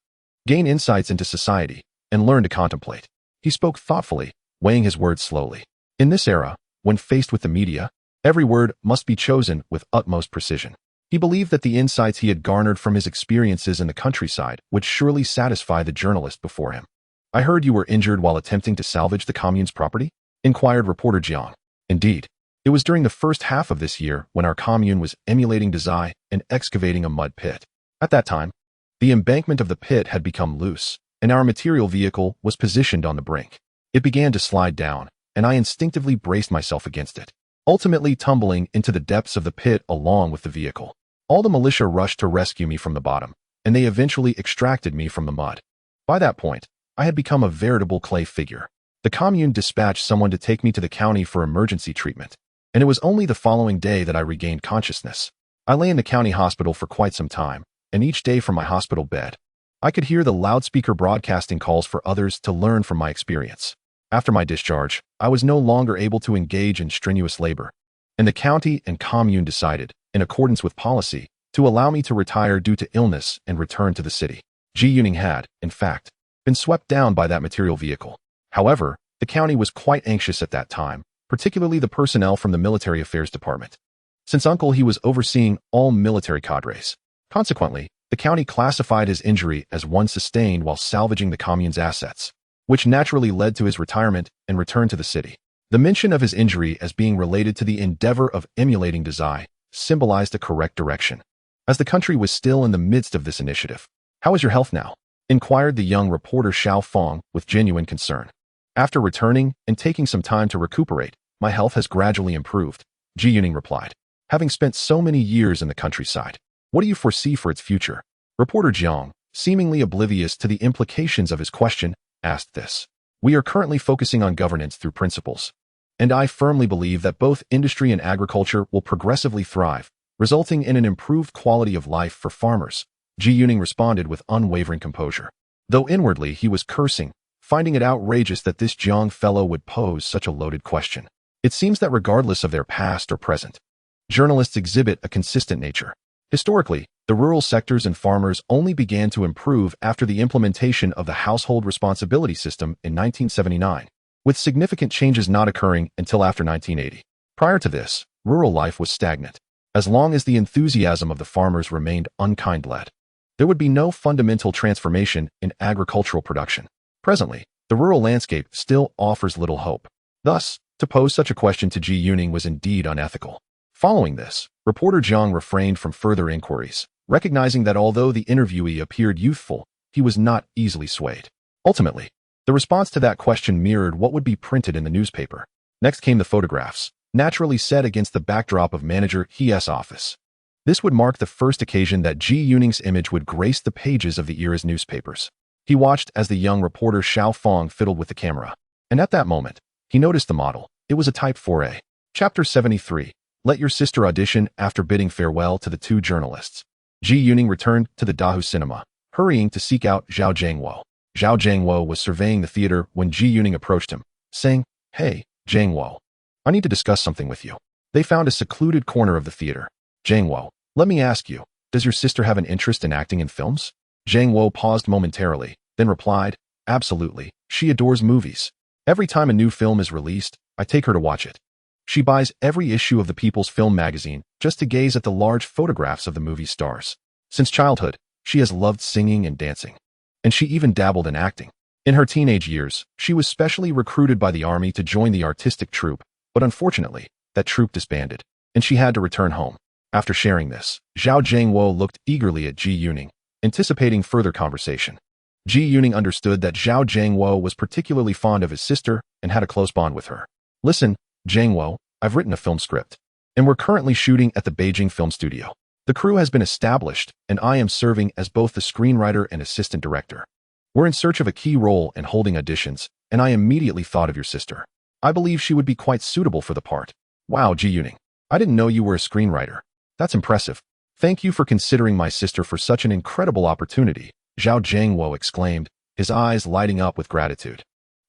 gain insights into society, and learn to contemplate." He spoke thoughtfully, weighing his words slowly. In this era, when faced with the media, every word must be chosen with utmost precision. He believed that the insights he had garnered from his experiences in the countryside would surely satisfy the journalist before him. "I heard you were injured while attempting to salvage the commune's property?" inquired reporter Jiang. "Indeed. It was during the first half of this year when our commune was emulating Dazai and excavating a mud pit. At that time, the embankment of the pit had become loose, and our material vehicle was positioned on the brink. It began to slide down, and I instinctively braced myself against it, ultimately tumbling into the depths of the pit along with the vehicle. All the militia rushed to rescue me from the bottom, and they eventually extracted me from the mud. By that point, I had become a veritable clay figure. The commune dispatched someone to take me to the county for emergency treatment, and it was only the following day that I regained consciousness. I lay in the county hospital for quite some time, and each day from my hospital bed, I could hear the loudspeaker broadcasting calls for others to learn from my experience. After my discharge, I was no longer able to engage in strenuous labor, and the county and commune decided, in accordance with policy, to allow me to retire due to illness and return to the city." Ji Yuning had, in fact, been swept down by that material vehicle. However, the county was quite anxious at that time, particularly the personnel from the military affairs department, since Uncle He was overseeing all military cadres. Consequently, the county classified his injury as one sustained while salvaging the commune's assets, which naturally led to his retirement and return to the city. The mention of his injury as being related to the endeavor of emulating Dazai symbolized a correct direction, as the country was still in the midst of this initiative. "How is your health now?" inquired the young reporter Xiao Fong with genuine concern. "After returning and taking some time to recuperate, my health has gradually improved," Ji Yuning replied. having spent so many years in the countryside. What do you foresee for its future? Reporter Jiang, seemingly oblivious to the implications of his question, asked this. We are currently focusing on governance through principles. And I firmly believe that both industry and agriculture will progressively thrive, resulting in an improved quality of life for farmers. Ji Yuning responded with unwavering composure. Though inwardly he was cursing, finding it outrageous that this Jiang fellow would pose such a loaded question. It seems that regardless of their past or present, journalists exhibit a consistent nature. Historically, the rural sectors and farmers only began to improve after the implementation of the household responsibility system in 1979, with significant changes not occurring until after 1980. Prior to this, rural life was stagnant. As long as the enthusiasm of the farmers remained unkind-led, there would be no fundamental transformation in agricultural production. Presently, the rural landscape still offers little hope. Thus, to pose such a question to Ji Yuning was indeed unethical. Following this, reporter Jiang refrained from further inquiries, recognizing that although the interviewee appeared youthful, he was not easily swayed. Ultimately, the response to that question mirrored what would be printed in the newspaper. Next came the photographs, naturally set against the backdrop of Manager He's office. This would mark the first occasion that Ji Yuning's image would grace the pages of the era's newspapers. He watched as the young reporter Xiao Fong fiddled with the camera. And at that moment, he noticed the model. It was a Type 4A. Chapter 73. Let your sister audition. After bidding farewell to the two journalists, Ji Yuning returned to the Dahu cinema, hurrying to seek out Zhao Jiangwo. Zhao Jiangwo was surveying the theater when Ji Yuning approached him, saying, Hey, Jiangwo, I need to discuss something with you. They found a secluded corner of the theater. Jiangwo, let me ask you, does your sister have an interest in acting in films? Jiangwo paused momentarily, then replied, Absolutely, she adores movies. Every time a new film is released, I take her to watch it. She buys every issue of the People's Film magazine just to gaze at the large photographs of the movie stars. Since childhood, she has loved singing and dancing. And she even dabbled in acting. In her teenage years, she was specially recruited by the army to join the artistic troupe, but unfortunately, that troupe disbanded, and she had to return home. After sharing this, Zhao Jiangwo looked eagerly at Ji Yuning, anticipating further conversation. Ji Yuning understood that Zhao Jiangwo was particularly fond of his sister and had a close bond with her. Listen, Jiangwo, I've written a film script, and we're currently shooting at the Beijing film studio. The crew has been established, and I am serving as both the screenwriter and assistant director. We're in search of a key role and holding auditions, and I immediately thought of your sister. I believe she would be quite suitable for the part. Wow, Ji Yuning, I didn't know you were a screenwriter. That's impressive. Thank you for considering my sister for such an incredible opportunity, Zhao Jiangwo exclaimed, his eyes lighting up with gratitude.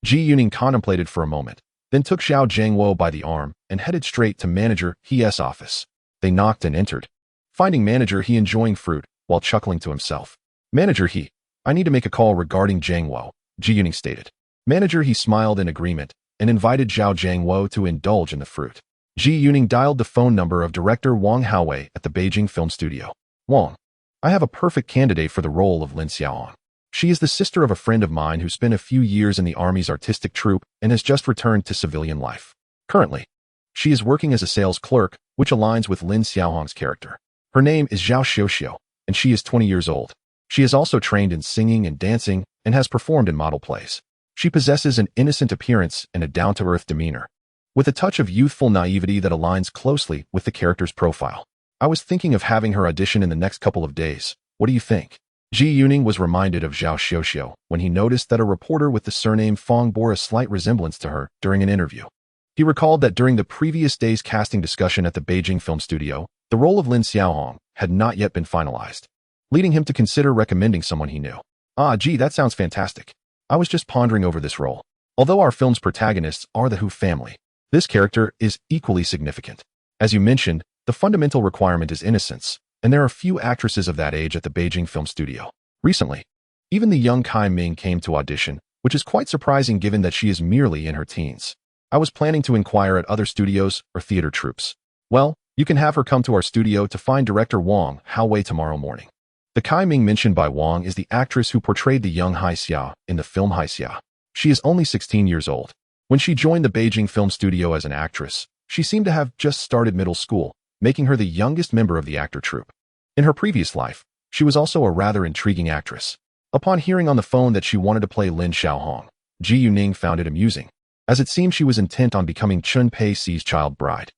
Ji Yuning contemplated for a moment, then took Zhao Jiangwo by the arm and headed straight to Manager He's office. They knocked and entered, finding Manager He enjoying fruit while chuckling to himself. Manager He, I need to make a call regarding Jiangwo, Ji Yuning stated. Manager He smiled in agreement and invited Zhao Jiangwo to indulge in the fruit. Ji Yuning dialed the phone number of director Wang Haowei at the Beijing film studio. Wang, I have a perfect candidate for the role of Lin Xiaohong. She is the sister of a friend of mine who spent a few years in the army's artistic troupe and has just returned to civilian life. Currently, she is working as a sales clerk, which aligns with Lin Xiaohong's character. Her name is Zhao Xiuxiu, and she is 20 years old. She is also trained in singing and dancing and has performed in model plays. She possesses an innocent appearance and a down-to-earth demeanor, with a touch of youthful naivety that aligns closely with the character's profile. I was thinking of having her audition in the next couple of days. What do you think? Ji Yuning was reminded of Zhao Xiuxiu when he noticed that a reporter with the surname Fong bore a slight resemblance to her during an interview. He recalled that during the previous day's casting discussion at the Beijing film studio, the role of Lin Xiaohong had not yet been finalized, leading him to consider recommending someone he knew. Gee, that sounds fantastic. I was just pondering over this role. Although our film's protagonists are the Hu family, this character is equally significant. As you mentioned, the fundamental requirement is innocence, and there are few actresses of that age at the Beijing film studio. Recently, even the young Kai Ming came to audition, which is quite surprising given that she is merely in her teens. I was planning to inquire at other studios or theater troupes. Well, you can have her come to our studio to find director Wang Haowei tomorrow morning. The Kai Ming mentioned by Wang is the actress who portrayed the young Hai Xia in the film Hai Xia. She is only 16 years old. When she joined the Beijing film studio as an actress, she seemed to have just started middle school, making her the youngest member of the actor troupe. In her previous life, she was also a rather intriguing actress. Upon hearing on the phone that she wanted to play Lin Xiaohong, Ji Yuning found it amusing, as it seemed she was intent on becoming Chun Pei Si's child bride.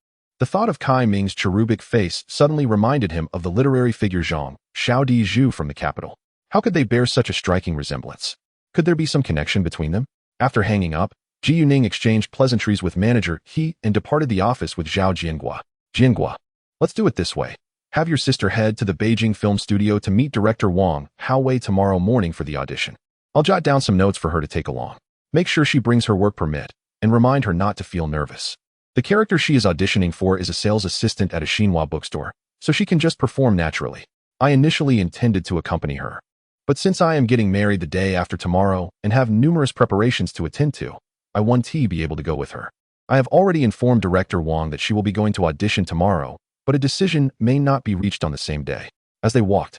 The thought of Kai Ming's cherubic face suddenly reminded him of the literary figure Zhang Xiaodi Zhu from the capital. How could they bear such a striking resemblance? Could there be some connection between them? After hanging up, Ji Yuning exchanged pleasantries with manager He and departed the office with Zhao Jianghua. Jianghua, let's do it this way. Have your sister head to the Beijing film studio to meet director Wang Haowei tomorrow morning for the audition. I'll jot down some notes for her to take along. Make sure she brings her work permit, and remind her not to feel nervous. The character she is auditioning for is a sales assistant at a Xinhua bookstore, so she can just perform naturally. I initially intended to accompany her, but since I am getting married the day after tomorrow and have numerous preparations to attend to, I won't be able to go with her. I have already informed director Wang that she will be going to audition tomorrow, but a decision may not be reached on the same day. As they walked,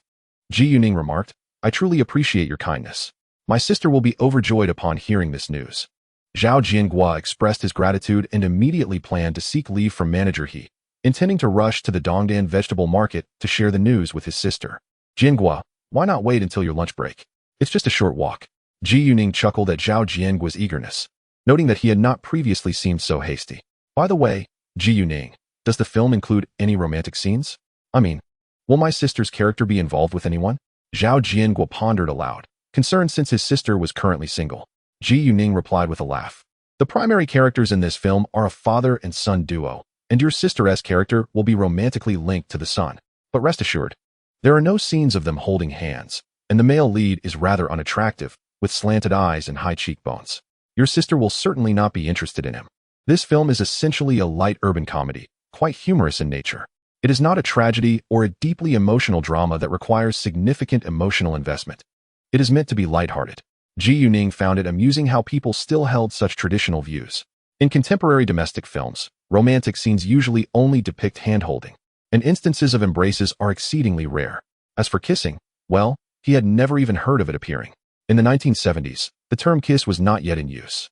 Ji Yuning remarked, I truly appreciate your kindness. My sister will be overjoyed upon hearing this news. Zhao Jianghua expressed his gratitude and immediately planned to seek leave from manager He, intending to rush to the Dongdan vegetable market to share the news with his sister. Jianghua, why not wait until your lunch break? It's just a short walk. Ji Yuning chuckled at Zhao Jianghua's eagerness, noting that he had not previously seemed so hasty. By the way, Ji Yuning, does the film include any romantic scenes? I mean, will my sister's character be involved with anyone? Zhao Jianghua pondered aloud, concerned since his sister was currently single. Ji Yuning replied with a laugh. The primary characters in this film are a father and son duo, and your sister's character will be romantically linked to the son. But rest assured, there are no scenes of them holding hands, and the male lead is rather unattractive, with slanted eyes and high cheekbones. Your sister will certainly not be interested in him. This film is essentially a light urban comedy, quite humorous in nature. It is not a tragedy or a deeply emotional drama that requires significant emotional investment. It is meant to be lighthearted. Ji Yuning found it amusing how people still held such traditional views. In contemporary domestic films, romantic scenes usually only depict hand-holding, and instances of embraces are exceedingly rare. As for kissing, well, he had never even heard of it appearing. In the 1970s, the term kiss was not yet in use.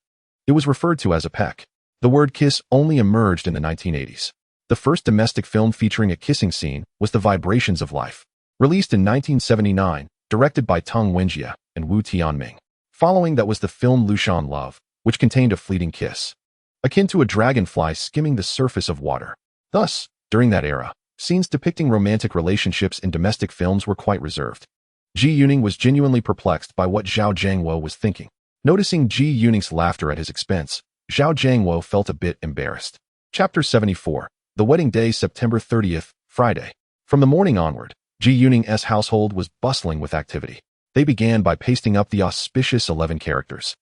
It was referred to as a peck. The word kiss only emerged in the 1980s. The first domestic film featuring a kissing scene was The Vibrations of Life, released in 1979, directed by Tung Wenjie and Wu Tianming. Following that was the film Lushan Love, which contained a fleeting kiss, akin to a dragonfly skimming the surface of water. Thus, during that era, scenes depicting romantic relationships in domestic films were quite reserved. Ji Yuning was genuinely perplexed by what Zhao Jianghua was thinking. Noticing Ji Yuning's laughter at his expense, Zhao Jianghua felt a bit embarrassed. Chapter 74. The wedding day, September 30th, Friday. From the morning onward, Ji Yuning's household was bustling with activity. They began by pasting up the auspicious 11 characters.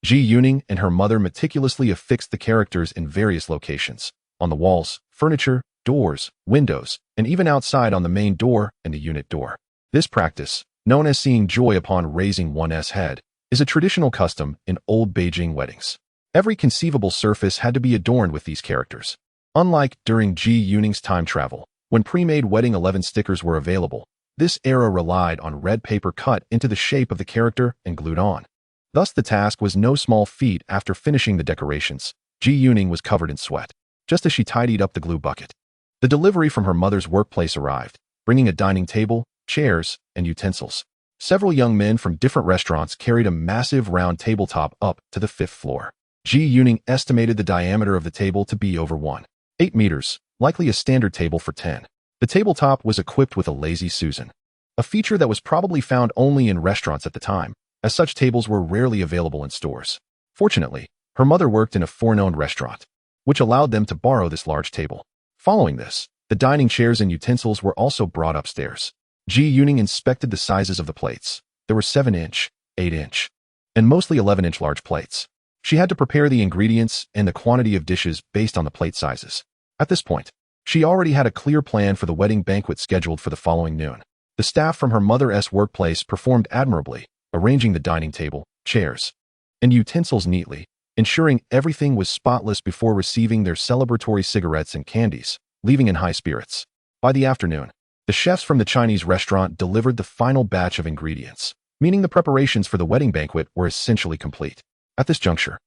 Ji Yuning and her mother meticulously affixed the characters in various locations, on the walls, furniture, doors, windows, and even outside on the main door and the unit door. This practice, known as seeing joy upon raising one's head, is a traditional custom in old Beijing weddings. Every conceivable surface had to be adorned with these characters. Unlike during Ji Yuning's time travel, when pre-made wedding 11 stickers were available, this era relied on red paper cut into the shape of the character and glued on. Thus the task was no small feat. After finishing the decorations, Ji Yuning was covered in sweat, just as she tidied up the glue bucket. The delivery from her mother's workplace arrived, bringing a dining table, chairs, and utensils. Several young men from different restaurants carried a massive round tabletop up to the 5th floor. Ji Yuning estimated the diameter of the table to be over 1.8 meters, likely a standard table for 10. The tabletop was equipped with a lazy Susan, a feature that was probably found only in restaurants at the time, as such tables were rarely available in stores. Fortunately, her mother worked in a foreknown restaurant, which allowed them to borrow this large table. Following this, the dining chairs and utensils were also brought upstairs. Ji Yuning inspected the sizes of the plates. There were 7-inch, 8-inch, and mostly 11-inch large plates. She had to prepare the ingredients and the quantity of dishes based on the plate sizes. At this point, she already had a clear plan for the wedding banquet scheduled for the following noon. The staff from her mother's workplace performed admirably, arranging the dining table, chairs, and utensils neatly, ensuring everything was spotless before receiving their celebratory cigarettes and candies, leaving in high spirits. By the afternoon, the chefs from the Chinese restaurant delivered the final batch of ingredients, meaning the preparations for the wedding banquet were essentially complete. At this juncture,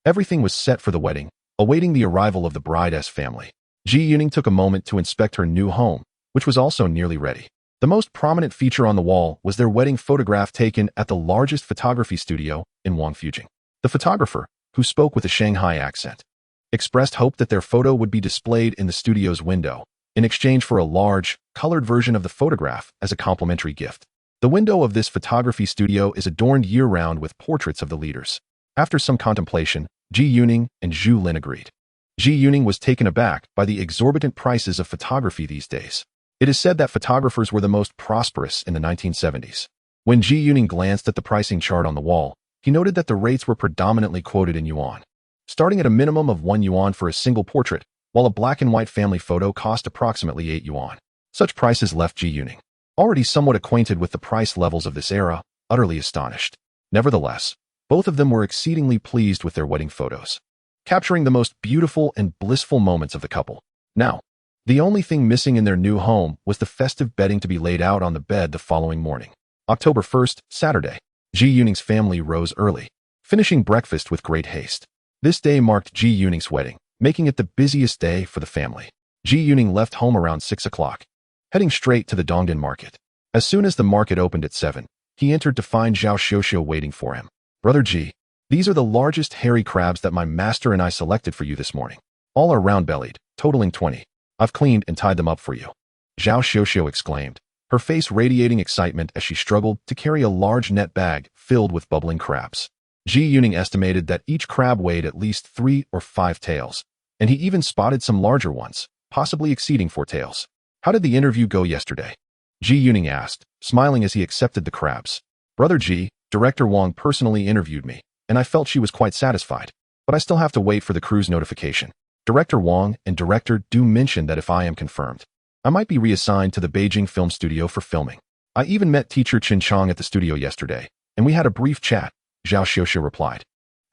everything was set for the wedding, awaiting the arrival of the bride's family. Ji Yuning took a moment to inspect her new home, which was also nearly ready. The most prominent feature on the wall was their wedding photograph taken at the largest photography studio in Wangfujing. The photographer, who spoke with a Shanghai accent, expressed hope that their photo would be displayed in the studio's window, in exchange for a large, colored version of the photograph as a complimentary gift. The window of this photography studio is adorned year-round with portraits of the leaders. After some contemplation, Ji Yuning and Zhu Lin agreed. Ji Yuning was taken aback by the exorbitant prices of photography these days. It is said that photographers were the most prosperous in the 1970s. When Ji Yuning glanced at the pricing chart on the wall, he noted that the rates were predominantly quoted in yuan, starting at a minimum of 1 yuan for a single portrait, while a black and white family photo cost approximately 8 yuan. Such prices left Ji Yuning, already somewhat acquainted with the price levels of this era, utterly astonished. Nevertheless, both of them were exceedingly pleased with their wedding photos, capturing the most beautiful and blissful moments of the couple. Now, the only thing missing in their new home was the festive bedding to be laid out on the bed the following morning. October 1st, Saturday. Ji Yuning's family rose early, finishing breakfast with great haste. This day marked Ji Yuning's wedding, making it the busiest day for the family. Ji Yuning left home around 6 o'clock, heading straight to the Dongdan market. As soon as the market opened at 7, he entered to find Zhao Xiuxiu waiting for him. "Brother Ji, these are the largest hairy crabs that my master and I selected for you this morning. All are round-bellied, totaling 20. I've cleaned and tied them up for you," Zhao Xiuxiu exclaimed, her face radiating excitement as she struggled to carry a large net bag filled with bubbling crabs. Ji Yuning estimated that each crab weighed at least 3 or 5 taels, and he even spotted some larger ones, possibly exceeding 4 taels. "How did the interview go yesterday?" Ji Yuning asked, smiling as he accepted the crabs. "Brother Ji, Director Wang personally interviewed me, and I felt she was quite satisfied, but I still have to wait for the crew's notification. Director Wang and Director Du mentioned that if I am confirmed, I might be reassigned to the Beijing film studio for filming. I even met teacher Qin Chang at the studio yesterday, and we had a brief chat," Zhao Xiuxiu replied,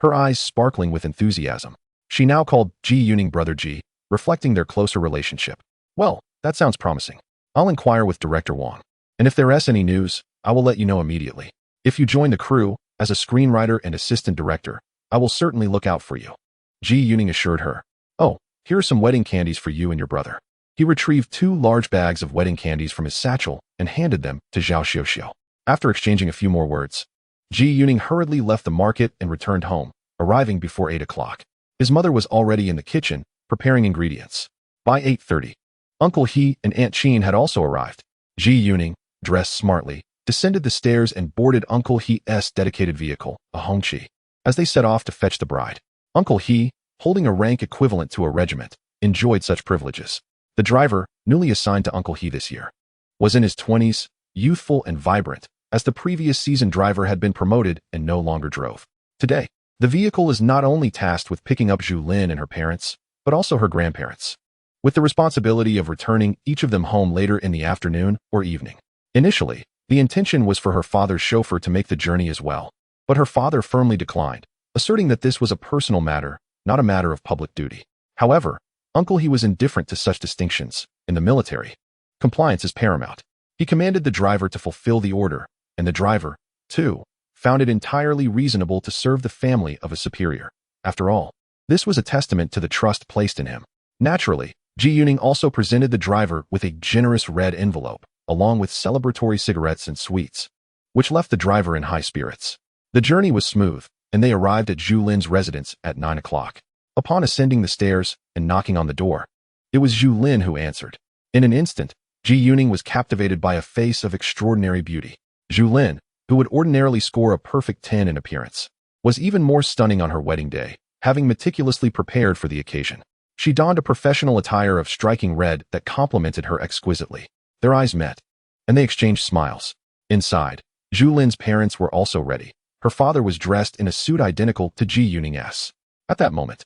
her eyes sparkling with enthusiasm. She now called Ji Yuning Brother Ji, reflecting their closer relationship. "Well, that sounds promising. I'll inquire with Director Wang, and if there is any news, I will let you know immediately. If you join the crew, as a screenwriter and assistant director, I will certainly look out for you," Ji Yuning assured her. "Oh, here are some wedding candies for you and your brother." He retrieved 2 large bags of wedding candies from his satchel and handed them to Zhao Xiuxiu. After exchanging a few more words, Ji Yuning hurriedly left the market and returned home, arriving before 8 o'clock. His mother was already in the kitchen, preparing ingredients. By 8:30, Uncle He and Aunt Qin had also arrived. Ji Yuning, dressed smartly, descended the stairs and boarded Uncle He's dedicated vehicle, a Hongqi. As they set off to fetch the bride, Uncle He, holding a rank equivalent to a regiment, enjoyed such privileges. The driver, newly assigned to Uncle He this year, was in his 20s, youthful and vibrant, as the previous season driver had been promoted and no longer drove. Today, the vehicle is not only tasked with picking up Zhu Lin and her parents, but also her grandparents, with the responsibility of returning each of them home later in the afternoon or evening. Initially, the intention was for her father's chauffeur to make the journey as well, but her father firmly declined, asserting that this was a personal matter, not a matter of public duty. However, Uncle He was indifferent to such distinctions. In the military, compliance is paramount. He commanded the driver to fulfill the order, and the driver, too, found it entirely reasonable to serve the family of a superior. After all, this was a testament to the trust placed in him. Naturally, Ji Yuning also presented the driver with a generous red envelope, along with celebratory cigarettes and sweets, which left the driver in high spirits. The journey was smooth, and they arrived at Zhu Lin's residence at 9 o'clock. Upon ascending the stairs and knocking on the door, it was Zhu Lin who answered. In an instant, Ji Yuning was captivated by a face of extraordinary beauty. Zhu Lin, who would ordinarily score a perfect 10 in appearance, was even more stunning on her wedding day, having meticulously prepared for the occasion. She donned a professional attire of striking red that complemented her exquisitely. Their eyes met, and they exchanged smiles. Inside, Zhu Lin's parents were also ready. Her father was dressed in a suit identical to Ji Yuning's. At that moment,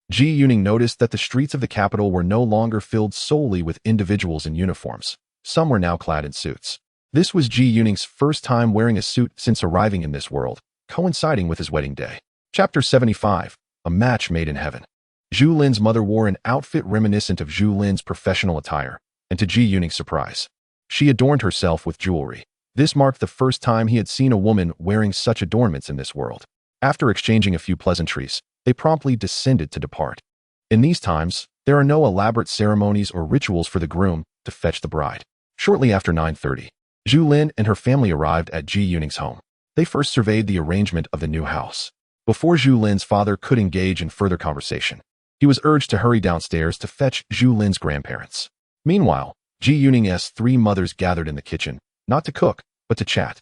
Ji Yuning noticed that the streets of the capital were no longer filled solely with individuals in uniforms. Some were now clad in suits. This was Ji Yuning's first time wearing a suit since arriving in this world, coinciding with his wedding day. Chapter 75, A Match Made in Heaven. Zhu Lin's mother wore an outfit reminiscent of Zhu Lin's professional attire, and to Ji Yuning's surprise, she adorned herself with jewelry. This marked the first time he had seen a woman wearing such adornments in this world. After exchanging a few pleasantries, they promptly descended to depart. In these times, there are no elaborate ceremonies or rituals for the groom to fetch the bride. Shortly after 9:30, Zhu Lin and her family arrived at Ji Yuning's home. They first surveyed the arrangement of the new house. Before Zhu Lin's father could engage in further conversation, He was urged to hurry downstairs to fetch Zhu Lin's grandparents. Meanwhile, Ji Yuning's three mothers gathered in the kitchen, not to cook, but to chat.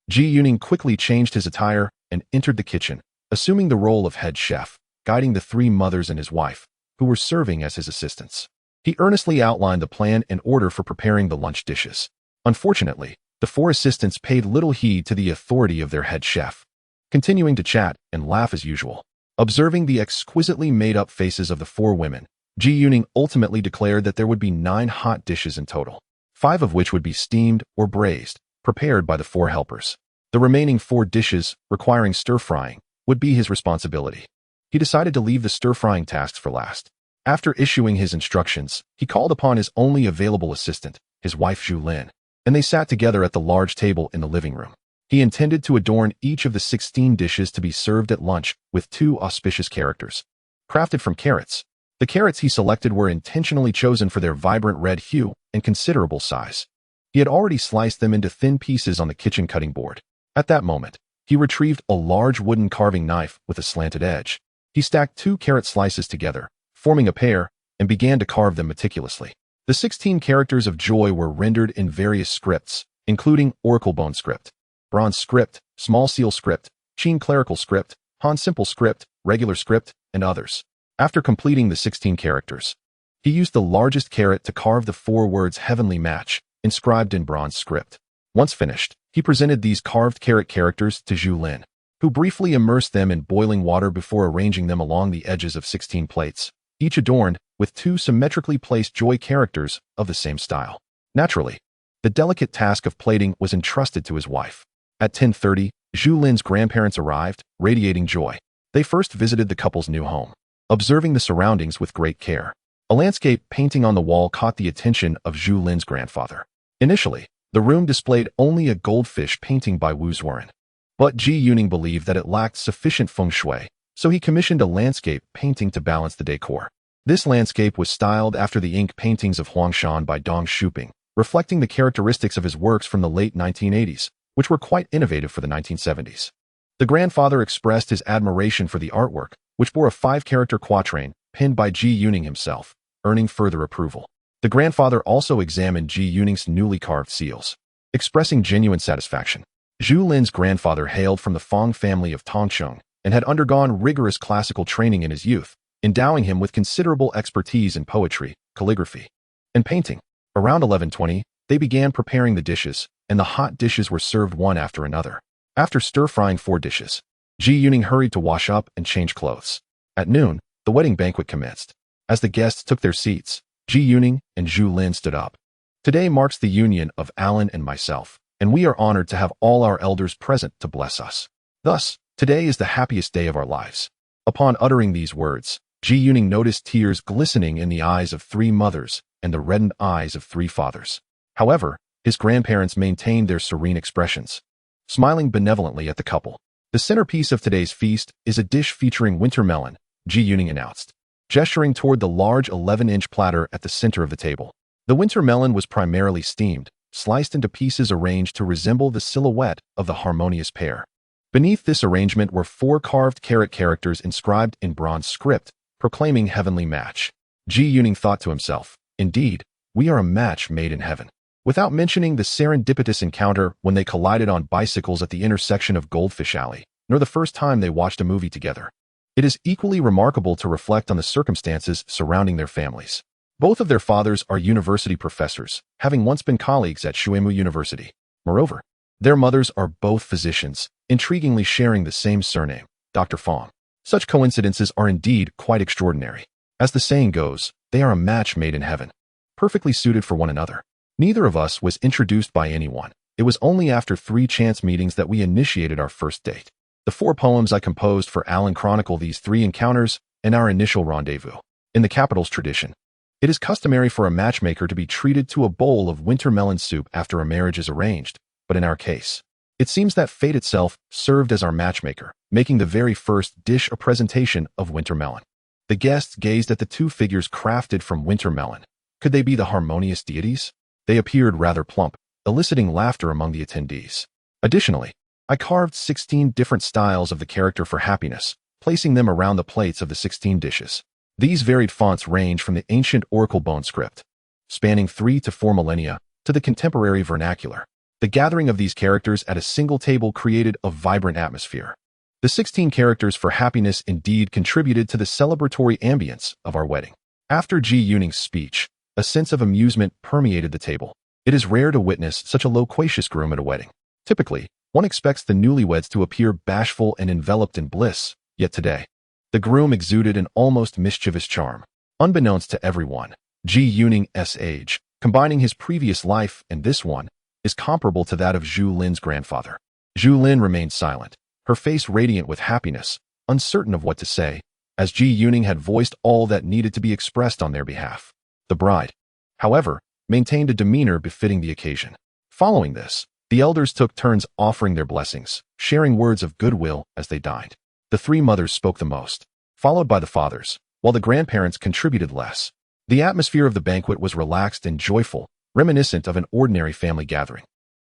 Ji Yuning quickly changed his attire and entered the kitchen, assuming the role of head chef, guiding the three mothers and his wife, who were serving as his assistants. He earnestly outlined the plan and order for preparing the lunch dishes. Unfortunately, the four assistants paid little heed to the authority of their head chef, continuing to chat and laugh as usual. Observing the exquisitely made-up faces of the four women, Ji Yuning ultimately declared that there would be 9 hot dishes in total, 5 of which would be steamed or braised, prepared by the 4 helpers. The remaining 4 dishes, requiring stir-frying, would be his responsibility. He decided to leave the stir-frying tasks for last. After issuing his instructions, he called upon his only available assistant, his wife Zhu Lin, and they sat together at the large table in the living room. He intended to adorn each of the 16 dishes to be served at lunch with 2 auspicious characters, crafted from carrots. The carrots he selected were intentionally chosen for their vibrant red hue and considerable size. He had already sliced them into thin pieces on the kitchen cutting board. At that moment, he retrieved a large wooden carving knife with a slanted edge. He stacked 2 carrot slices together, forming a pair, and began to carve them meticulously. The 16 characters of joy were rendered in various scripts, including Oracle Bone script, Bronze script, Small Seal script, Qin Clerical script, Han Simple script, Regular script, and others. After completing the 16 characters, he used the largest carrot to carve the 4 words Heavenly Match, inscribed in bronze script. Once finished, he presented these carved carrot characters to Zhu Lin, who briefly immersed them in boiling water before arranging them along the edges of 16 plates, each adorned with 2 symmetrically placed joy characters of the same style. Naturally, the delicate task of plating was entrusted to his wife. At 10:30, Zhu Lin's grandparents arrived, radiating joy. They first visited the couple's new home, observing the surroundings with great care. A landscape painting on the wall caught the attention of Zhu Lin's grandfather. Initially, the room displayed only a goldfish painting by Wu Zuoren, but Ji Yuning believed that it lacked sufficient feng shui, so he commissioned a landscape painting to balance the decor. This landscape was styled after the ink paintings of Huangshan by Dong Shuping, reflecting the characteristics of his works from the late 1980s, which were quite innovative for the 1970s. The grandfather expressed his admiration for the artwork, which bore a 5-character quatrain, penned by Ji Yuning himself, earning further approval. The grandfather also examined Ji Yuning's newly carved seals, expressing genuine satisfaction. Zhu Lin's grandfather hailed from the Fong family of Tongcheng and had undergone rigorous classical training in his youth, endowing him with considerable expertise in poetry, calligraphy, and painting. Around 11:20, they began preparing the dishes, and the hot dishes were served one after another. After stir-frying 4 dishes, Ji Yuning hurried to wash up and change clothes. At noon, the wedding banquet commenced. As the guests took their seats, Ji Yuning and Zhu Lin stood up. Today marks the union of Alan and myself, and we are honored to have all our elders present to bless us. Thus, today is the happiest day of our lives. Upon uttering these words, Ji Yuning noticed tears glistening in the eyes of 3 mothers and the reddened eyes of 3 fathers. However, his grandparents maintained their serene expressions, smiling benevolently at the couple. The centerpiece of today's feast is a dish featuring winter melon, Ji Yuning announced, gesturing toward the large 11-inch platter at the center of the table. The winter melon was primarily steamed, sliced into pieces arranged to resemble the silhouette of the harmonious pair. Beneath this arrangement were 4 carved carrot characters inscribed in bronze script, proclaiming heavenly match. Ji Yuning thought to himself, indeed, we are a match made in heaven. Without mentioning the serendipitous encounter when they collided on bicycles at the intersection of Goldfish Alley, nor the first time they watched a movie together. It is equally remarkable to reflect on the circumstances surrounding their families. Both of their fathers are university professors, having once been colleagues at Shuimu University. Moreover, their mothers are both physicians, intriguingly sharing the same surname, Dr. Fong. Such coincidences are indeed quite extraordinary. As the saying goes, they are a match made in heaven, perfectly suited for one another. Neither of us was introduced by anyone. It was only after 3 chance meetings that we initiated our first date. The 4 poems I composed for Alan chronicle these 3 encounters and our initial rendezvous. In the capital's tradition, it is customary for a matchmaker to be treated to a bowl of winter melon soup after a marriage is arranged, but in our case, it seems that fate itself served as our matchmaker, making the very first dish a presentation of winter melon. The guests gazed at the 2 figures crafted from winter melon. Could they be the harmonious deities? They appeared rather plump, eliciting laughter among the attendees. Additionally, I carved 16 different styles of the character for happiness, placing them around the plates of the 16 dishes. These varied fonts range from the ancient oracle bone script, spanning 3 to 4 millennia, to the contemporary vernacular. The gathering of these characters at a single table created a vibrant atmosphere. The 16 characters for happiness indeed contributed to the celebratory ambience of our wedding. After Ji Yuning's speech, a sense of amusement permeated the table. It is rare to witness such a loquacious groom at a wedding. Typically, one expects the newlyweds to appear bashful and enveloped in bliss, yet today, the groom exuded an almost mischievous charm. Unbeknownst to everyone, Ji Yuning's age, combining his previous life and this one, is comparable to that of Zhu Lin's grandfather. Zhu Lin remained silent, her face radiant with happiness, uncertain of what to say, as Ji Yuning had voiced all that needed to be expressed on their behalf. The bride, however, maintained a demeanor befitting the occasion. Following this, the elders took turns offering their blessings, sharing words of goodwill as they dined. The three mothers spoke the most, followed by the fathers, while the grandparents contributed less. The atmosphere of the banquet was relaxed and joyful, reminiscent of an ordinary family gathering.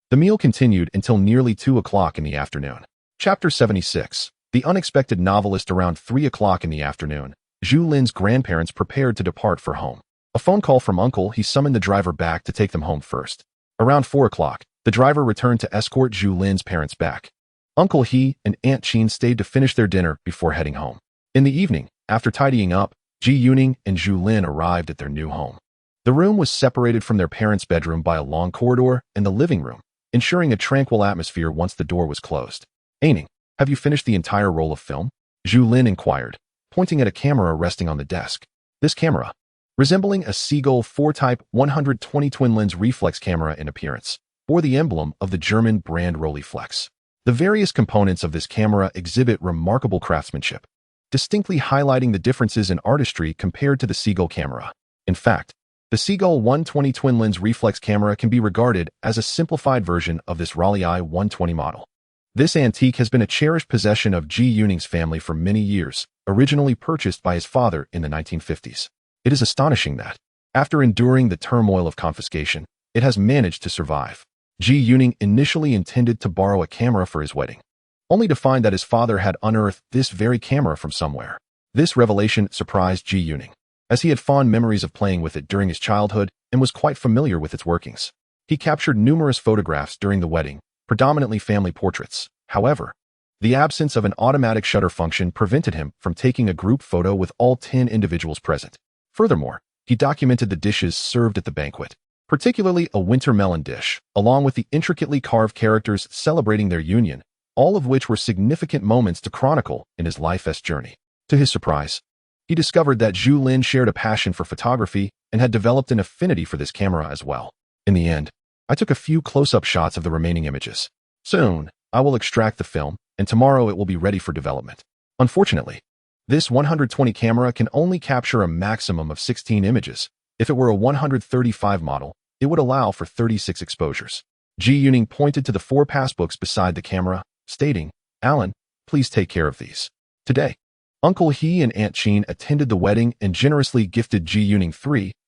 The meal continued until nearly 2 o'clock in the afternoon. Chapter 76. The unexpected novelist. Around 3 o'clock in the afternoon, Zhu Lin's grandparents prepared to depart for home. A phone call from Uncle He summoned the driver back to take them home first. Around 4 o'clock, the driver returned to escort Zhu Lin's parents back. Uncle He and Aunt Qin stayed to finish their dinner before heading home. In the evening, after tidying up, Ji Yuning and Zhu Lin arrived at their new home. The room was separated from their parents' bedroom by a long corridor and the living room, ensuring a tranquil atmosphere once the door was closed. "Aining, have you finished the entire roll of film?" Zhu Lin inquired, pointing at a camera resting on the desk. This camera, resembling a Seagull 4-type 120 twin-lens reflex camera in appearance, bore the emblem of the German brand Rolleiflex. The various components of this camera exhibit remarkable craftsmanship, distinctly highlighting the differences in artistry compared to the Seagull camera. In fact, the Seagull 120 twin-lens reflex camera can be regarded as a simplified version of this Rollei 120 model. This antique has been a cherished possession of Ji Yuning's family for many years, originally purchased by his father in the 1950s. It is astonishing that, after enduring the turmoil of confiscation, it has managed to survive. Ji Yuning initially intended to borrow a camera for his wedding, only to find that his father had unearthed this very camera from somewhere. This revelation surprised Ji Yuning, as he had fond memories of playing with it during his childhood and was quite familiar with its workings. He captured numerous photographs during the wedding, predominantly family portraits. However, the absence of an automatic shutter function prevented him from taking a group photo with all 10 individuals present. Furthermore, he documented the dishes served at the banquet, particularly a winter melon dish, along with the intricately carved characters celebrating their union, all of which were significant moments to chronicle in his life's journey. To his surprise, he discovered that Zhu Lin shared a passion for photography and had developed an affinity for this camera as well. In the end, I took a few close-up shots of the remaining images. Soon, I will extract the film, and tomorrow it will be ready for development. Unfortunately, this 120 camera can only capture a maximum of 16 images. If it were a 135 model, it would allow for 36 exposures. Ji Yuning pointed to the 4 passbooks beside the camera, stating, "Alan, please take care of these." Today, Uncle He and Aunt Qin attended the wedding and generously gifted Ji Yuning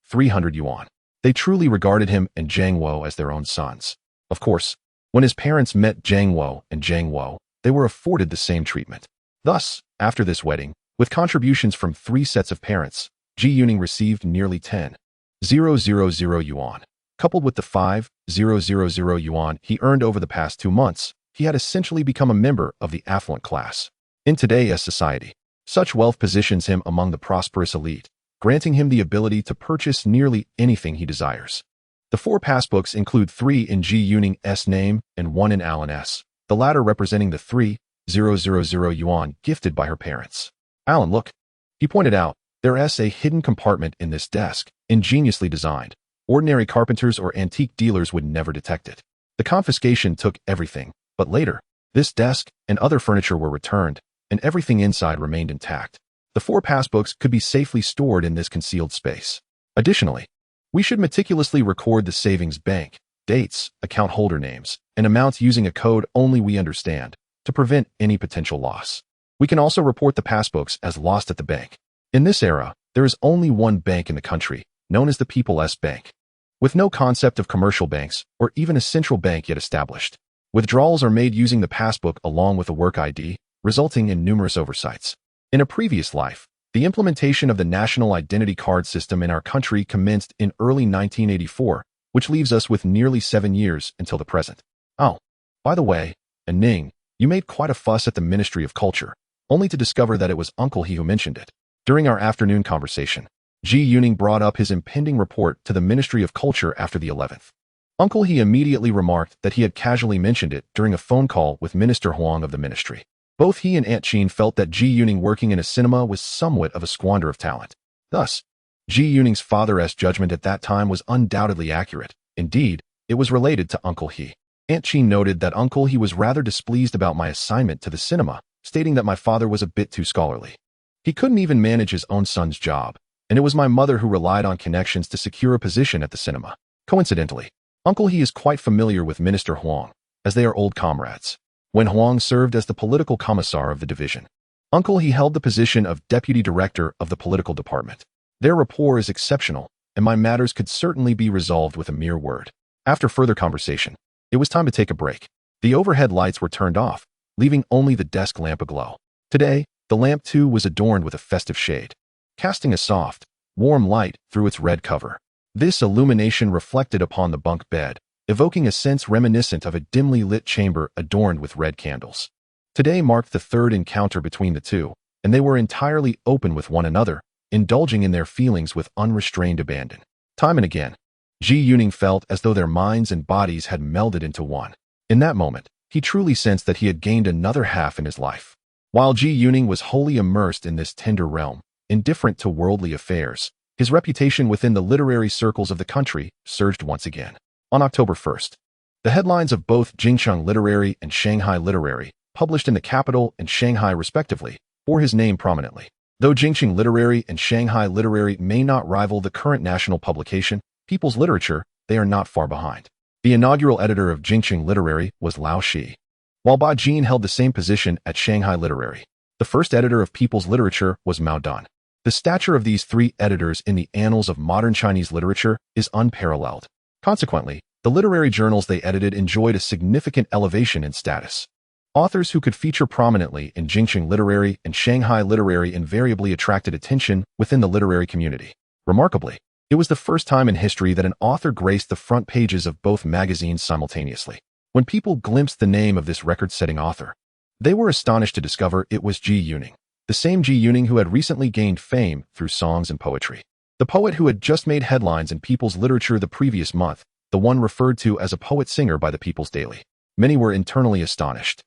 300 yuan. They truly regarded him and Zhang Wo as their own sons. Of course, when his parents met Zhang Wo and Zhang Wo, they were afforded the same treatment. Thus, after this wedding, with contributions from 3 sets of parents, Ji Yuning received nearly 10,000 yuan. Coupled with the 5,000 yuan he earned over the past 2 months, he had essentially become a member of the affluent class. In today's society, such wealth positions him among the prosperous elite, granting him the ability to purchase nearly anything he desires. The 4 passbooks include 3 in Ji Yuning's name and 1 in Alan's, the latter representing the 3,000 yuan gifted by her parents. "Alan, look," he pointed out, "there is a hidden compartment in this desk, ingeniously designed. Ordinary carpenters or antique dealers would never detect it. The confiscation took everything, but later, this desk and other furniture were returned, and everything inside remained intact. The 4 passbooks could be safely stored in this concealed space. Additionally, we should meticulously record the savings bank, dates, account holder names, and amounts using a code only we understand, to prevent any potential loss. We can also report the passbooks as lost at the bank. In this era, there is only one bank in the country, known as the People's Bank, with no concept of commercial banks or even a central bank yet established. Withdrawals are made using the passbook along with a work ID, resulting in numerous oversights. In a previous life, The implementation of the national identity card system in our country commenced in early 1984, which leaves us with nearly 7 years until the present. Oh, by the way, Ning, you made quite a fuss at the Ministry of Culture, only to discover that it was Uncle He who mentioned it. During our afternoon conversation, Ji Yuning brought up his impending report to the Ministry of Culture after the 11th. Uncle He immediately remarked that he had casually mentioned it during a phone call with Minister Huang of the ministry. Both he and Aunt Qin felt that Ji Yuning working in a cinema was somewhat of a squander of talent. Thus, Ji Yuning's father's judgment at that time was undoubtedly accurate. Indeed, it was related to Uncle He. Aunt Qin noted that Uncle He was rather displeased about my assignment to the cinema, stating that my father was a bit too scholarly. He couldn't even manage his own son's job, and it was my mother who relied on connections to secure a position at the cinema. Coincidentally, Uncle He is quite familiar with Minister Huang, as they are old comrades. When Huang served as the political commissar of the division, Uncle He held the position of deputy director of the political department. Their rapport is exceptional, and my matters could certainly be resolved with a mere word. After further conversation, it was time to take a break. The overhead lights were turned off, leaving only the desk lamp aglow. Today, the lamp too was adorned with a festive shade, casting a soft, warm light through its red cover. This illumination reflected upon the bunk bed, evoking a sense reminiscent of a dimly lit chamber adorned with red candles. Today marked the third encounter between the two, and they were entirely open with one another, indulging in their feelings with unrestrained abandon. Time and again, Ji Yuning felt as though their minds and bodies had melded into one. In that moment, he truly sensed that he had gained another half in his life. While Ji Yuning was wholly immersed in this tender realm, indifferent to worldly affairs, his reputation within the literary circles of the country surged once again. On October 1st, the headlines of both Jingcheng Literary and Shanghai Literary, published in the capital and Shanghai respectively, bore his name prominently. Though Jingcheng Literary and Shanghai Literary may not rival the current national publication, People's Literature, they are not far behind. The inaugural editor of Jingcheng Literary was Lao Shi, while Ba Jin held the same position at Shanghai Literary. The first editor of People's Literature was Mao Dan. The stature of these three editors in the annals of modern Chinese literature is unparalleled. Consequently, the literary journals they edited enjoyed a significant elevation in status. Authors who could feature prominently in Jingcheng Literary and Shanghai Literary invariably attracted attention within the literary community. Remarkably, it was the first time in history that an author graced the front pages of both magazines simultaneously. When people glimpsed the name of this record-setting author, they were astonished to discover it was Ji Yuning, the same Ji Yuning who had recently gained fame through songs and poetry. The poet who had just made headlines in People's Literature the previous month, the one referred to as a poet-singer by the People's Daily. Many were internally astonished,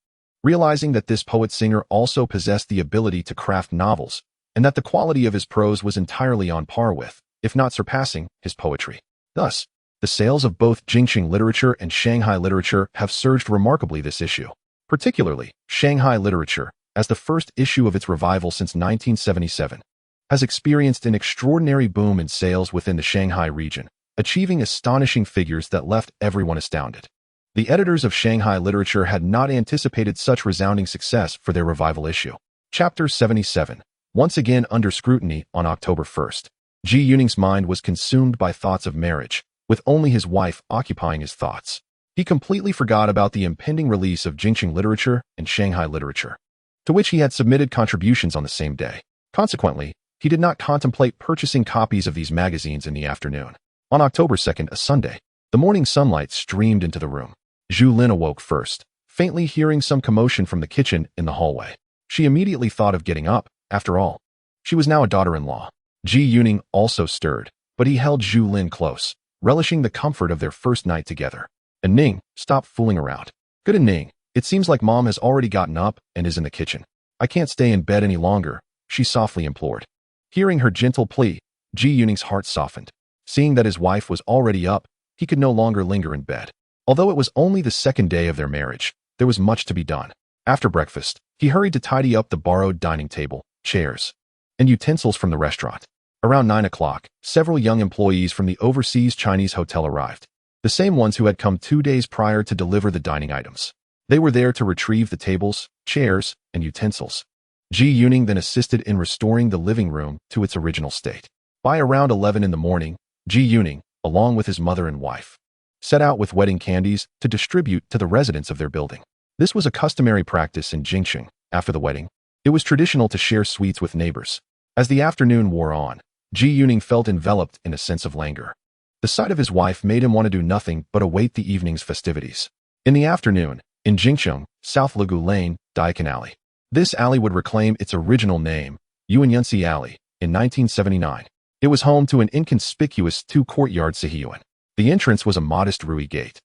realizing that this poet-singer also possessed the ability to craft novels, and that the quality of his prose was entirely on par with, if not surpassing, his poetry. Thus, the sales of both Jingcheng Literature and Shanghai Literature have surged remarkably this issue. Particularly, Shanghai Literature, as the first issue of its revival since 1977, has experienced an extraordinary boom in sales within the Shanghai region, achieving astonishing figures that left everyone astounded. The editors of Shanghai Literature had not anticipated such resounding success for their revival issue. Chapter 77, once again under scrutiny on October 1st. Ji Yuning's mind was consumed by thoughts of marriage, with only his wife occupying his thoughts. He completely forgot about the impending release of Jingcheng Literature and Shanghai Literature, to which he had submitted contributions on the same day. Consequently, he did not contemplate purchasing copies of these magazines in the afternoon. On October 2nd, a Sunday, the morning sunlight streamed into the room. Zhu Lin awoke first, faintly hearing some commotion from the kitchen in the hallway. She immediately thought of getting up. After all, she was now a daughter-in-law. Ji Yuning also stirred, but he held Zhu Lin close, relishing the comfort of their first night together. Ning, stop fooling around. Good Ning, it seems like Mom has already gotten up and is in the kitchen. I can't stay in bed any longer, she softly implored. Hearing her gentle plea, Ji Yuning's heart softened. Seeing that his wife was already up, he could no longer linger in bed. Although it was only the second day of their marriage, there was much to be done. After breakfast, he hurried to tidy up the borrowed dining table, chairs, and utensils from the restaurant. Around 9 o'clock, several young employees from the overseas Chinese hotel arrived, the same ones who had come 2 days prior to deliver the dining items. They were there to retrieve the tables, chairs, and utensils. Ji Yuning then assisted in restoring the living room to its original state. By around 11 in the morning, Ji Yuning, along with his mother and wife, set out with wedding candies to distribute to the residents of their building. This was a customary practice in Jingcheng. After the wedding, it was traditional to share sweets with neighbors. As the afternoon wore on, Ji Yuning felt enveloped in a sense of languor. The sight of his wife made him want to do nothing but await the evening's festivities. In the afternoon, in Jingcheng, South Lugu Lane, Daikan Alley. This alley would reclaim its original name, Yuanyunsi Alley, in 1979. It was home to an inconspicuous two-courtyard sihiyuan. The entrance was a modest Rui gate,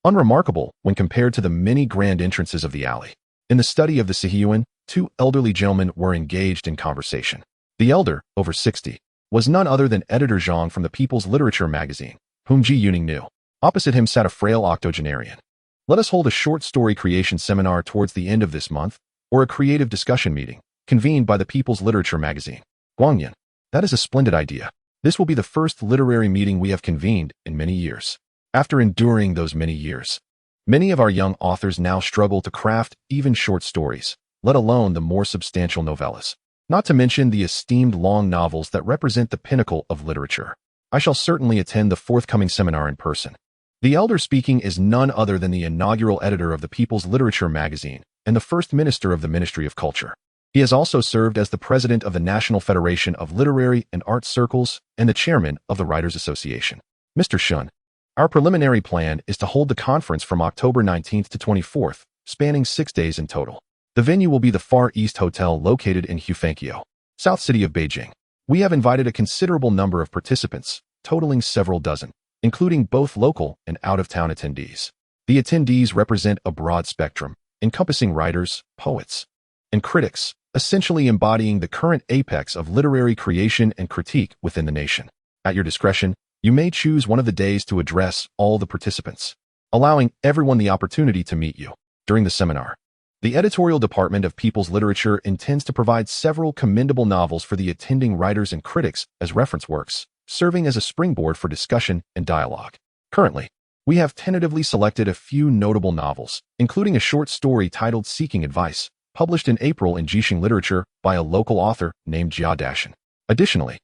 unremarkable when compared to the many grand entrances of the alley. In the study of the sihiyuan, two elderly gentlemen were engaged in conversation. The elder, over 60, was none other than editor Zhang from the People's Literature magazine, whom Ji Yuning knew. Opposite him sat a frail octogenarian. Let us hold a short story creation seminar towards the end of this month, or a creative discussion meeting, convened by the People's Literature magazine. Guangyan, that is a splendid idea. This will be the first literary meeting we have convened in many years. After enduring those many years, many of our young authors now struggle to craft even short stories, let alone the more substantial novellas. Not to mention the esteemed long novels that represent the pinnacle of literature. I shall certainly attend the forthcoming seminar in person. The elder speaking is none other than the inaugural editor of the People's Literature magazine and the first minister of the Ministry of Culture. He has also served as the president of the National Federation of Literary and Art Circles and the chairman of the Writers Association. Mr. Shun, our preliminary plan is to hold the conference from October 19th to 24th, spanning 6 days in total. The venue will be the Far East Hotel located in Hufangqiao, South City of Beijing. We have invited a considerable number of participants, totaling several dozen, including both local and out-of-town attendees. The attendees represent a broad spectrum, encompassing writers, poets, and critics, essentially embodying the current apex of literary creation and critique within the nation. At your discretion, you may choose one of the days to address all the participants, allowing everyone the opportunity to meet you. During the seminar, the editorial department of People's Literature intends to provide several commendable novels for the attending writers and critics as reference works, serving as a springboard for discussion and dialogue. Currently, we have tentatively selected a few notable novels, including a short story titled Seeking Advice, published in April in Jixing Literature by a local author named Jia Dashan. Additionally,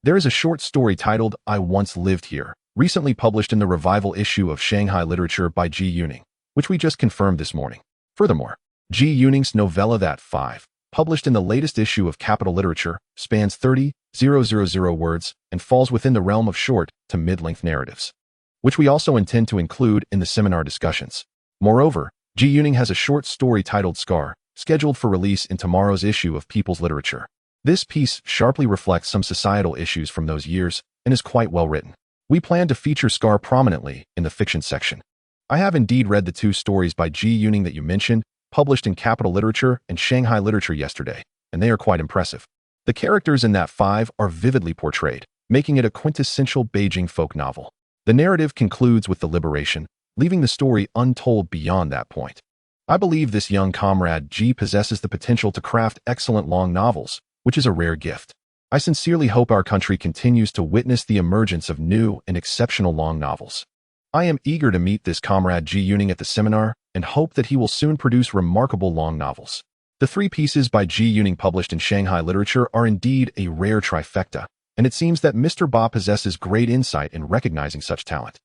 there is a short story titled I Once Lived Here, recently published in the revival issue of Shanghai Literature by Ji Yuning, which we just confirmed this morning. Furthermore, Ji Yuning's novella That 5, published in the latest issue of Capital Literature, spans 30,000 words and falls within the realm of short to mid-length narratives, which we also intend to include in the seminar discussions. Moreover, Ji Yuning has a short story titled Scar, scheduled for release in tomorrow's issue of People's Literature. This piece sharply reflects some societal issues from those years and is quite well written. We plan to feature Scar prominently in the fiction section. I have indeed read the two stories by Ji Yuning that you mentioned, published in Capital Literature and Shanghai Literature yesterday, and they are quite impressive. The characters in That 5 are vividly portrayed, making it a quintessential Beijing folk novel. The narrative concludes with the liberation, leaving the story untold beyond that point. I believe this young comrade Ji possesses the potential to craft excellent long novels, which is a rare gift. I sincerely hope our country continues to witness the emergence of new and exceptional long novels. I am eager to meet this comrade Ji Yuning at the seminar and hope that he will soon produce remarkable long novels. The 3 pieces by Ji Yuning published in Shanghai Literature are indeed a rare trifecta, and it seems that Mr. Ba possesses great insight in recognizing such talent.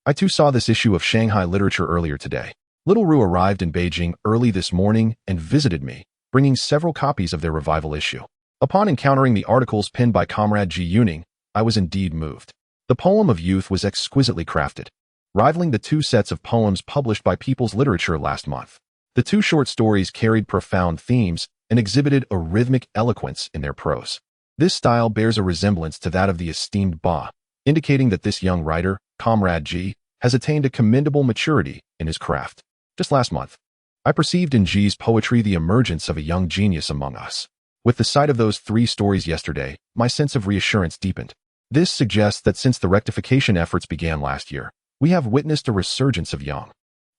I too saw this issue of Shanghai Literature earlier today. Little Ru arrived in Beijing early this morning and visited me, bringing several copies of their revival issue. Upon encountering the articles penned by Comrade Ji Yuning, I was indeed moved. The poem of youth was exquisitely crafted, rivaling the 2 sets of poems published by People's Literature last month. The 2 short stories carried profound themes and exhibited a rhythmic eloquence in their prose. This style bears a resemblance to that of the esteemed Ba, indicating that this young writer, Comrade Ji, has attained a commendable maturity in his craft. Just last month, I perceived in Ji's poetry the emergence of a young genius among us. With the sight of those 3 stories yesterday, my sense of reassurance deepened. This suggests that since the rectification efforts began last year, we have witnessed a resurgence of young,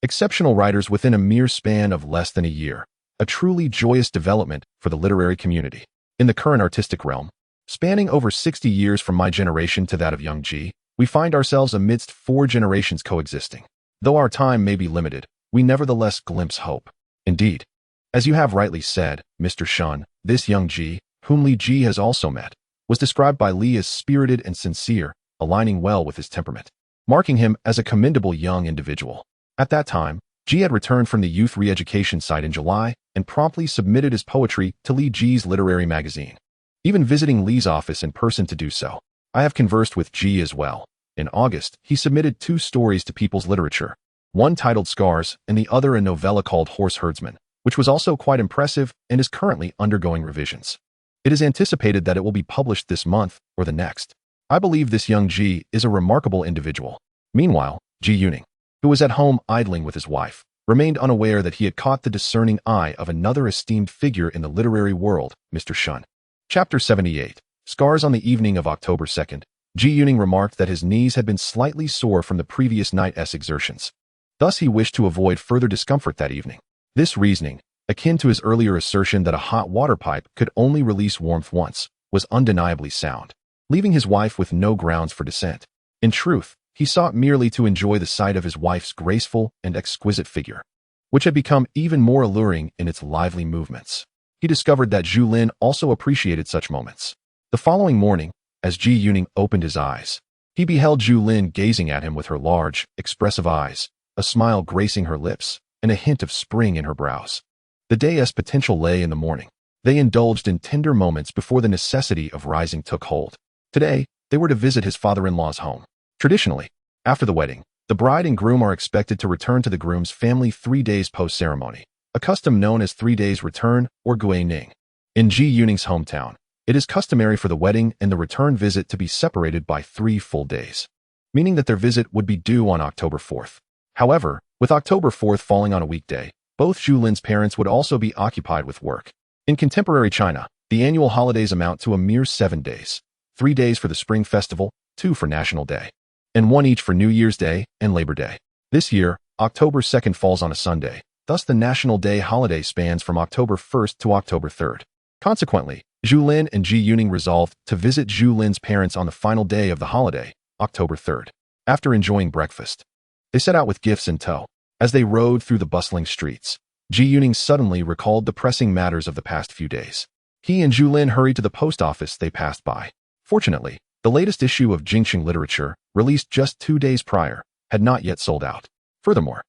exceptional writers within a mere span of less than a year, a truly joyous development for the literary community. In the current artistic realm, spanning over 60 years from my generation to that of young Ji, we find ourselves amidst 4 generations coexisting. Though our time may be limited, we nevertheless glimpse hope. Indeed, as you have rightly said, Mr. Shun, this young Ji, whom Li Ji has also met, was described by Li as spirited and sincere, aligning well with his temperament, marking him as a commendable young individual. At that time, Ji had returned from the youth re-education site in July and promptly submitted his poetry to Li Ji's literary magazine. even visiting Li's office in person to do so. I have conversed with G as well. In August, he submitted 2 stories to People's Literature, one titled Scars and the other a novella called Horse Herdsman, which was also quite impressive and is currently undergoing revisions. It is anticipated that it will be published this month or the next. I believe this young G is a remarkable individual. Meanwhile, Ji Yuning, who was at home idling with his wife, remained unaware that he had caught the discerning eye of another esteemed figure in the literary world, Mr. Shun. Chapter 78. Scars. On the evening of October 2nd, Ji Yuning remarked that his knees had been slightly sore from the previous night's exertions. Thus he wished to avoid further discomfort that evening. This reasoning, akin to his earlier assertion that a hot water pipe could only release warmth once, was undeniably sound, leaving his wife with no grounds for dissent. In truth, he sought merely to enjoy the sight of his wife's graceful and exquisite figure, which had become even more alluring in its lively movements. He discovered that Zhu Lin also appreciated such moments. The following morning, as Ji Yuning opened his eyes, he beheld Zhu Lin gazing at him with her large, expressive eyes, a smile gracing her lips, and a hint of spring in her brows. The day's potential lay in the morning. They indulged in tender moments before the necessity of rising took hold. Today, they were to visit his father-in-law's home. Traditionally, after the wedding, the bride and groom are expected to return to the groom's family 3 days post-ceremony, a custom known as 3 days return or Gui Ning. In Ji Yuning's hometown, it is customary for the wedding and the return visit to be separated by 3 full days, meaning that their visit would be due on October 4th. However, with October 4th falling on a weekday, both Zhu Lin's parents would also be occupied with work. In contemporary China, the annual holidays amount to a mere 7 days, 3 days for the Spring Festival, 2 for National Day, and 1 each for New Year's Day and Labor Day. This year, October 2nd falls on a Sunday, thus the National Day holiday spans from October 1st to October 3rd. Consequently, Zhu Lin and Ji Yuning resolved to visit Zhu Lin's parents on the final day of the holiday, October 3rd. After enjoying breakfast, they set out with gifts in tow. As they rode through the bustling streets, Ji Yuning suddenly recalled the pressing matters of the past few days. He and Zhu Lin hurried to the post office they passed by. Fortunately, the latest issue of Jingxing Literature, released just 2 days prior, had not yet sold out. Furthermore,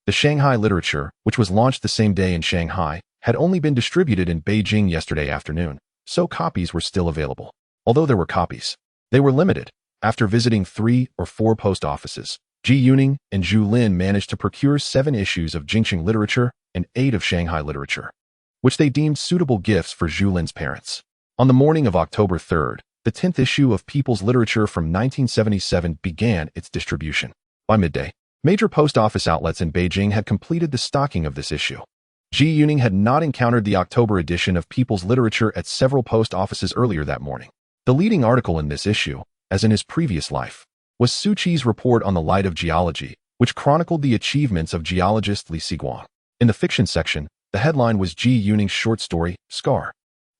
the Shanghai Literature, which was launched the same day in Shanghai, had only been distributed in Beijing yesterday afternoon, so copies were still available. Although there were copies, they were limited. After visiting 3 or 4 post offices, Ji Yuning and Zhu Lin managed to procure 7 issues of Jingxing Literature and 8 of Shanghai Literature, which they deemed suitable gifts for Zhu Lin's parents. On the morning of October 3rd, the 10th issue of People's Literature from 1977 began its distribution. By midday, major post office outlets in Beijing had completed the stocking of this issue. Ji Yuning had not encountered the October edition of People's Literature at several post offices earlier that morning. The leading article in this issue, as in his previous life, was Su Qi's report on the light of geology, which chronicled the achievements of geologist Li Siguang. In the fiction section, the headline was Ji Yuning's short story, Scar.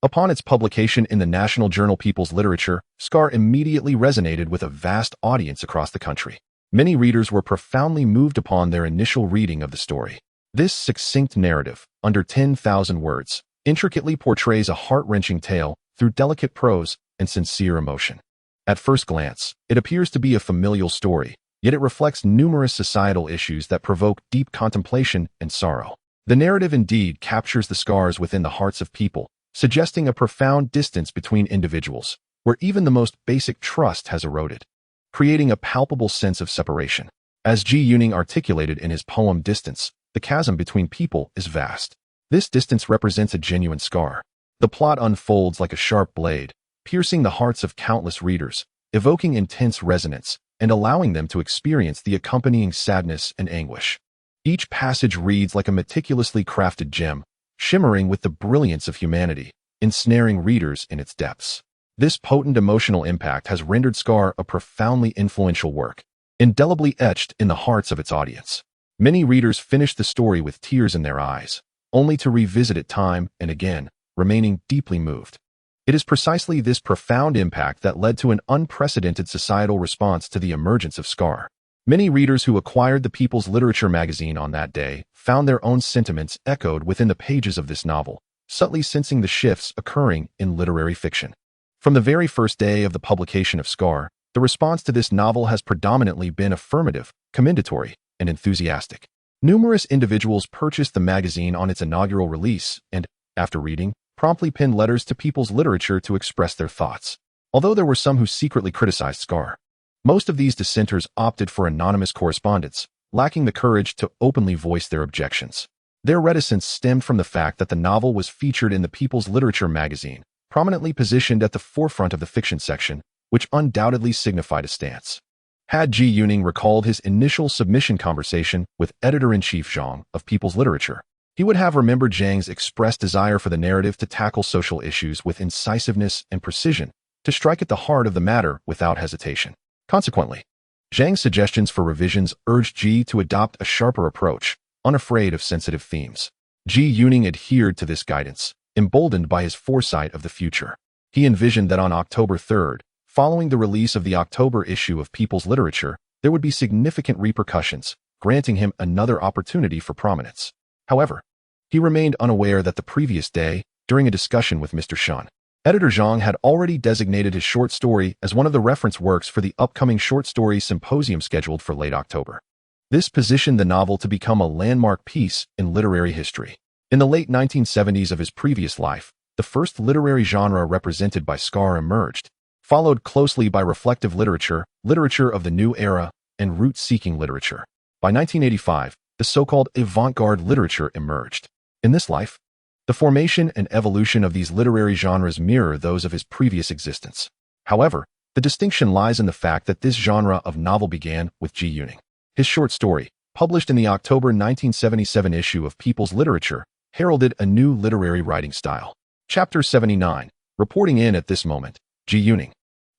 Upon its publication in the national journal People's Literature, Scar immediately resonated with a vast audience across the country. Many readers were profoundly moved upon their initial reading of the story. This succinct narrative, under 10,000 words, intricately portrays a heart-wrenching tale through delicate prose and sincere emotion. At first glance, it appears to be a familial story, yet it reflects numerous societal issues that provoke deep contemplation and sorrow. The narrative indeed captures the scars within the hearts of people, suggesting a profound distance between individuals, where even the most basic trust has eroded, creating a palpable sense of separation. As Ji Yuning articulated in his poem Distance, the chasm between people is vast. This distance represents a genuine scar. The plot unfolds like a sharp blade, piercing the hearts of countless readers, evoking intense resonance, and allowing them to experience the accompanying sadness and anguish. Each passage reads like a meticulously crafted gem, shimmering with the brilliance of humanity, ensnaring readers in its depths. This potent emotional impact has rendered Scar a profoundly influential work, indelibly etched in the hearts of its audience. Many readers finish the story with tears in their eyes, only to revisit it time and again, remaining deeply moved. It is precisely this profound impact that led to an unprecedented societal response to the emergence of Scar. Many readers who acquired the People's Literature magazine on that day found their own sentiments echoed within the pages of this novel, subtly sensing the shifts occurring in literary fiction. From the very first day of the publication of Scar, the response to this novel has predominantly been affirmative, commendatory, and enthusiastic. Numerous individuals purchased the magazine on its inaugural release and, after reading, promptly penned letters to People's Literature to express their thoughts. Although there were some who secretly criticized Scar, most of these dissenters opted for anonymous correspondence, lacking the courage to openly voice their objections. Their reticence stemmed from the fact that the novel was featured in the People's Literature magazine, prominently positioned at the forefront of the fiction section, which undoubtedly signified a stance. Had Ji Yuning recalled his initial submission conversation with editor-in-chief Zhang of People's Literature, he would have remembered Zhang's expressed desire for the narrative to tackle social issues with incisiveness and precision, to strike at the heart of the matter without hesitation. Consequently, Zhang's suggestions for revisions urged Ji to adopt a sharper approach, unafraid of sensitive themes. Ji Yuning adhered to this guidance, emboldened by his foresight of the future. He envisioned that on October 3rd, following the release of the October issue of People's Literature, there would be significant repercussions, granting him another opportunity for prominence. However, he remained unaware that the previous day, during a discussion with Mr. Shan, editor Zhang had already designated his short story as one of the reference works for the upcoming short story symposium scheduled for late October. This positioned the novel to become a landmark piece in literary history. In the late 1970s of his previous life, the first literary genre represented by Scar emerged, followed closely by reflective literature, literature of the new era, and root-seeking literature. By 1985, the so-called avant-garde literature emerged. In this life, the formation and evolution of these literary genres mirror those of his previous existence. However, the distinction lies in the fact that this genre of novel began with Ji Yuning. His short story, published in the October 1977 issue of People's Literature, heralded a new literary writing style. Chapter 79. Reporting in at this moment, Ji Yuning,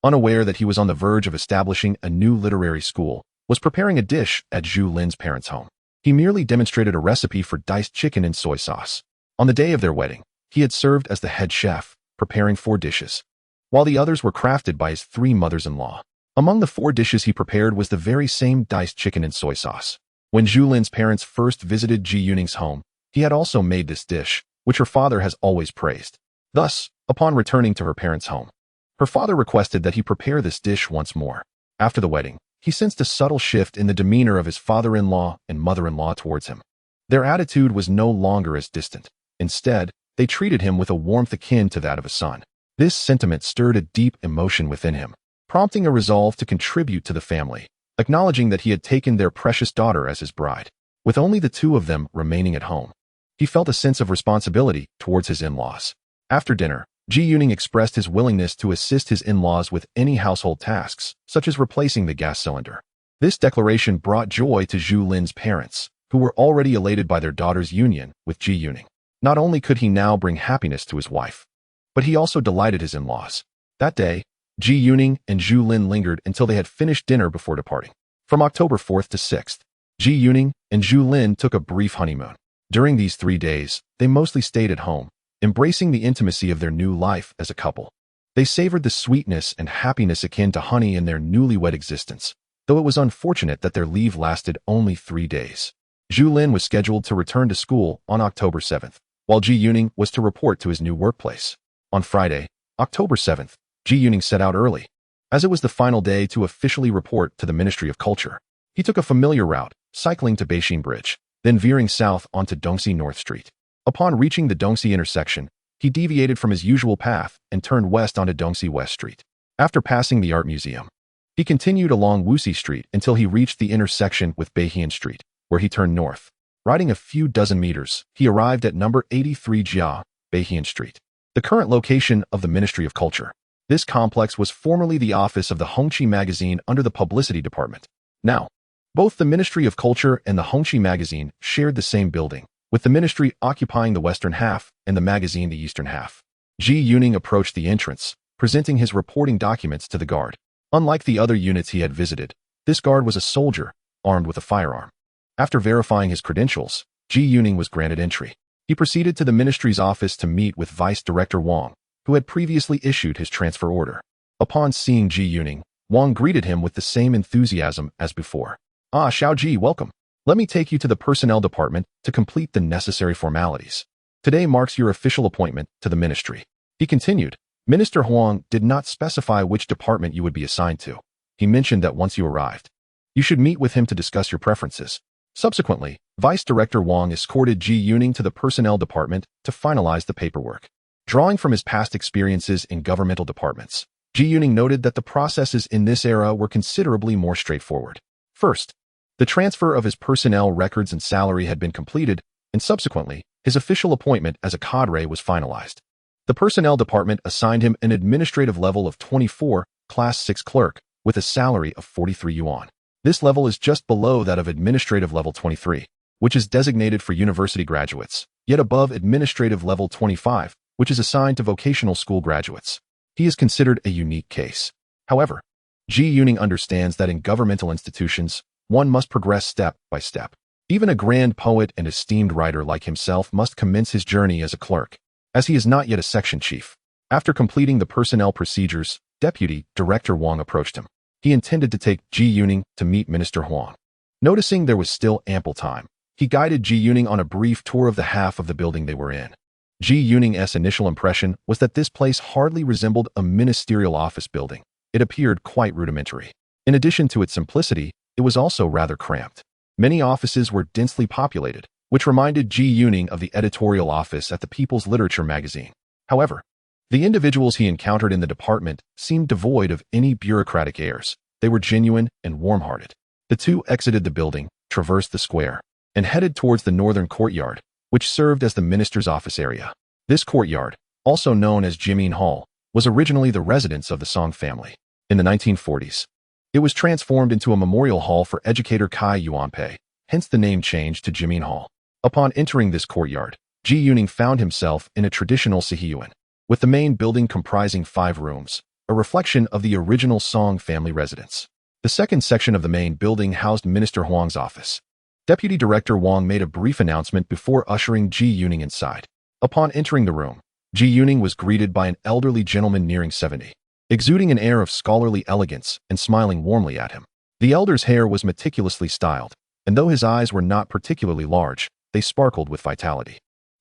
unaware that he was on the verge of establishing a new literary school, was preparing a dish at Zhu Lin's parents' home. He merely demonstrated a recipe for diced chicken in soy sauce. On the day of their wedding, he had served as the head chef, preparing 4 dishes, while the others were crafted by his 3 mothers-in-law. Among the 4 dishes he prepared was the very same diced chicken in soy sauce. When Zhu Lin's parents first visited Ji Yuning's home, he had also made this dish, which her father has always praised. Thus, upon returning to her parents' home, her father requested that he prepare this dish once more. After the wedding, he sensed a subtle shift in the demeanor of his father-in-law and mother-in-law towards him. Their attitude was no longer as distant. Instead, they treated him with a warmth akin to that of a son. This sentiment stirred a deep emotion within him, prompting a resolve to contribute to the family, acknowledging that he had taken their precious daughter as his bride. With only the 2 of them remaining at home, he felt a sense of responsibility towards his in-laws. After dinner, Ji Yuning expressed his willingness to assist his in-laws with any household tasks, such as replacing the gas cylinder. This declaration brought joy to Zhu Lin's parents, who were already elated by their daughter's union with Ji Yuning. Not only could he now bring happiness to his wife, but he also delighted his in-laws. That day, Ji Yuning and Zhu Lin lingered until they had finished dinner before departing. From October 4th to 6th, Ji Yuning and Zhu Lin took a brief honeymoon. During these 3 days, they mostly stayed at home, embracing the intimacy of their new life as a couple. They savored the sweetness and happiness akin to honey in their newlywed existence, though it was unfortunate that their leave lasted only 3 days. Zhu Lin was scheduled to return to school on October 7th, while Ji Yuning was to report to his new workplace. On Friday, October 7th, Ji Yuning set out early, as it was the final day to officially report to the Ministry of Culture. He took a familiar route, cycling to Beijing Bridge, then veering south onto Dongxi North Street. Upon reaching the Dongxi intersection, he deviated from his usual path and turned west onto Dongxi West Street. After passing the art museum, he continued along Wuxi Street until he reached the intersection with Beihian Street, where he turned north. Riding a few dozen meters, he arrived at number 83 Jia, Beihian Street, the current location of the Ministry of Culture. This complex was formerly the office of the Hongqi magazine under the publicity department. Now, both the Ministry of Culture and the Hongqi magazine shared the same building, with the ministry occupying the western half and the magazine the eastern half. Ji Yuning approached the entrance, presenting his reporting documents to the guard. Unlike the other units he had visited, this guard was a soldier, armed with a firearm. After verifying his credentials, Ji Yuning was granted entry. He proceeded to the ministry's office to meet with Vice Director Wang, who had previously issued his transfer order. Upon seeing Ji Yuning, Wang greeted him with the same enthusiasm as before. "Ah, Xiao Ji, welcome. Let me take you to the personnel department to complete the necessary formalities. Today marks your official appointment to the ministry." He continued. Minister Huang did not specify which department you would be assigned to. He mentioned that once you arrived, you should meet with him to discuss your preferences. Subsequently, Vice Director Wang escorted Ji Yuning to the personnel department to finalize the paperwork. Drawing from his past experiences in governmental departments, Ji Yuning noted that the processes in this era were considerably more straightforward. First, the transfer of his personnel records and salary had been completed, and subsequently, his official appointment as a cadre was finalized. The personnel department assigned him an administrative level of 24, class 6 clerk, with a salary of 43 yuan. This level is just below that of administrative level 23, which is designated for university graduates, yet above administrative level 25, which is assigned to vocational school graduates. He is considered a unique case. However, Ji Yuning understands that in governmental institutions, one must progress step by step. Even a grand poet and esteemed writer like himself must commence his journey as a clerk, as he is not yet a section chief. After completing the personnel procedures, Deputy Director Wang approached him. He intended to take Ji Yuning to meet Minister Huang. Noticing there was still ample time, he guided Ji Yuning on a brief tour of the half of the building they were in. Ji Yuning's initial impression was that this place hardly resembled a ministerial office building. It appeared quite rudimentary. In addition to its simplicity, it was also rather cramped. Many offices were densely populated, which reminded Ji Yuning of the editorial office at the People's Literature magazine. However, the individuals he encountered in the department seemed devoid of any bureaucratic airs. They were genuine and warm-hearted. The two exited the building, traversed the square, and headed towards the northern courtyard, which served as the minister's office area. This courtyard, also known as Jimin Hall, was originally the residence of the Song family. In the 1940s, it was transformed into a memorial hall for educator Kai Yuanpei, hence the name changed to Jimin Hall. Upon entering this courtyard, Ji Yuning found himself in a traditional Sihiyuan, with the main building comprising 5 rooms, a reflection of the original Song family residence. The second section of the main building housed Minister Huang's office. Deputy Director Wang made a brief announcement before ushering Ji Yuning inside. Upon entering the room, Ji Yuning was greeted by an elderly gentleman nearing 70, exuding an air of scholarly elegance and smiling warmly at him. The elder's hair was meticulously styled, and though his eyes were not particularly large, they sparkled with vitality.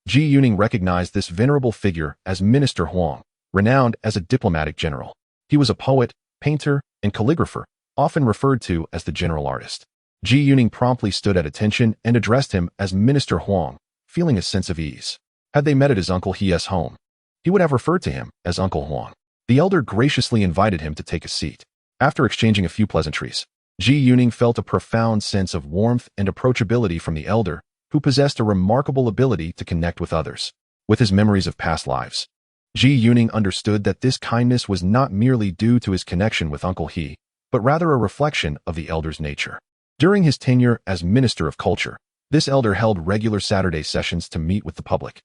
Ji Yuning recognized this venerable figure as Minister Huang, renowned as a diplomatic general. He was a poet, painter, and calligrapher, often referred to as the general artist. Ji Yuning promptly stood at attention and addressed him as Minister Huang, feeling a sense of ease. Had they met at his Uncle He's home, he would have referred to him as Uncle Huang. The elder graciously invited him to take a seat. After exchanging a few pleasantries, Ji Yuning felt a profound sense of warmth and approachability from the elder, who possessed a remarkable ability to connect with others. With his memories of past lives, Ji Yuning understood that this kindness was not merely due to his connection with Uncle He, but rather a reflection of the elder's nature. During his tenure as Minister of Culture, this elder held regular Saturday sessions to meet with the public,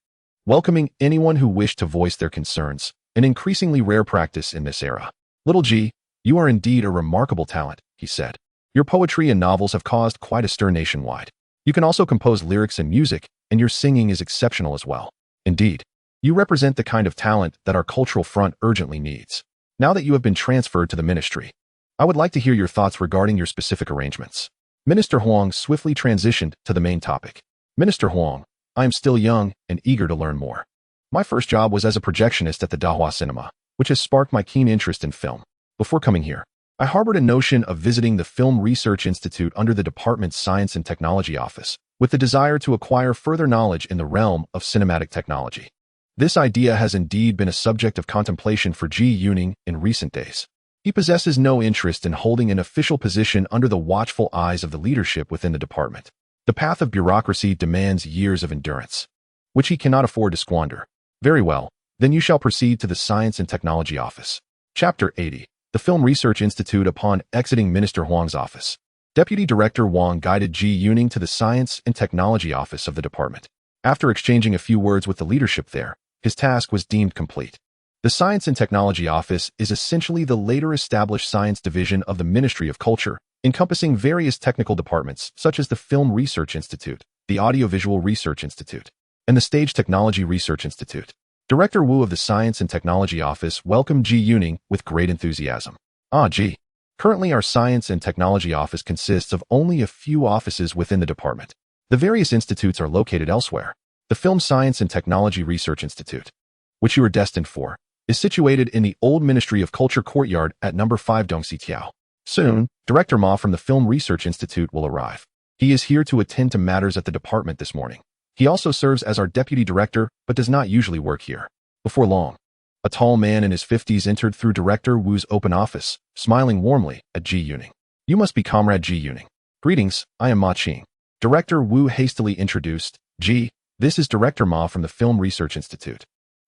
welcoming anyone who wished to voice their concerns, an increasingly rare practice in this era. "Little Ji, you are indeed a remarkable talent," he said. "Your poetry and novels have caused quite a stir nationwide. You can also compose lyrics and music, and your singing is exceptional as well. Indeed, you represent the kind of talent that our cultural front urgently needs. Now that you have been transferred to the ministry, I would like to hear your thoughts regarding your specific arrangements." Minister Huang swiftly transitioned to the main topic. "Minister Huang, I am still young and eager to learn more. My first job was as a projectionist at the Dahua Cinema, which has sparked my keen interest in film. Before coming here, I harbored a notion of visiting the Film Research Institute under the department's Science and Technology Office, with the desire to acquire further knowledge in the realm of cinematic technology. This idea has indeed been a subject of contemplation for Ji Yuning in recent days. He possesses no interest in holding an official position under the watchful eyes of the leadership within the department. The path of bureaucracy demands years of endurance, which he cannot afford to squander. Very well, then you shall proceed to the Science and Technology Office." Chapter 80. The Film Research Institute. Upon exiting Minister Huang's office, Deputy Director Wang guided Ji Yuning to the Science and Technology Office of the department. After exchanging a few words with the leadership there, his task was deemed complete. The Science and Technology Office is essentially the later established science division of the Ministry of Culture, encompassing various technical departments such as the Film Research Institute, the Audiovisual Research Institute, and the Stage Technology Research Institute. Director Wu of the Science and Technology Office welcomed Ji Yuning with great enthusiasm. Ji, currently our Science and Technology Office consists of only a few offices within the department. The various institutes are located elsewhere. The Film Science and Technology Research Institute, which you are destined for, is situated in the old Ministry of Culture courtyard at number 5 Dongxitiao. Soon, Director Ma from the Film Research Institute will arrive. He is here to attend to matters at the department this morning. He also serves as our deputy director, but does not usually work here. Before long, a tall man in his 50s entered through Director Wu's open office, smiling warmly at Ji Yuning. You must be Comrade Ji Yuning. Greetings, I am Ma Qing. Director Wu hastily introduced. Ji, this is Director Ma from the Film Research Institute.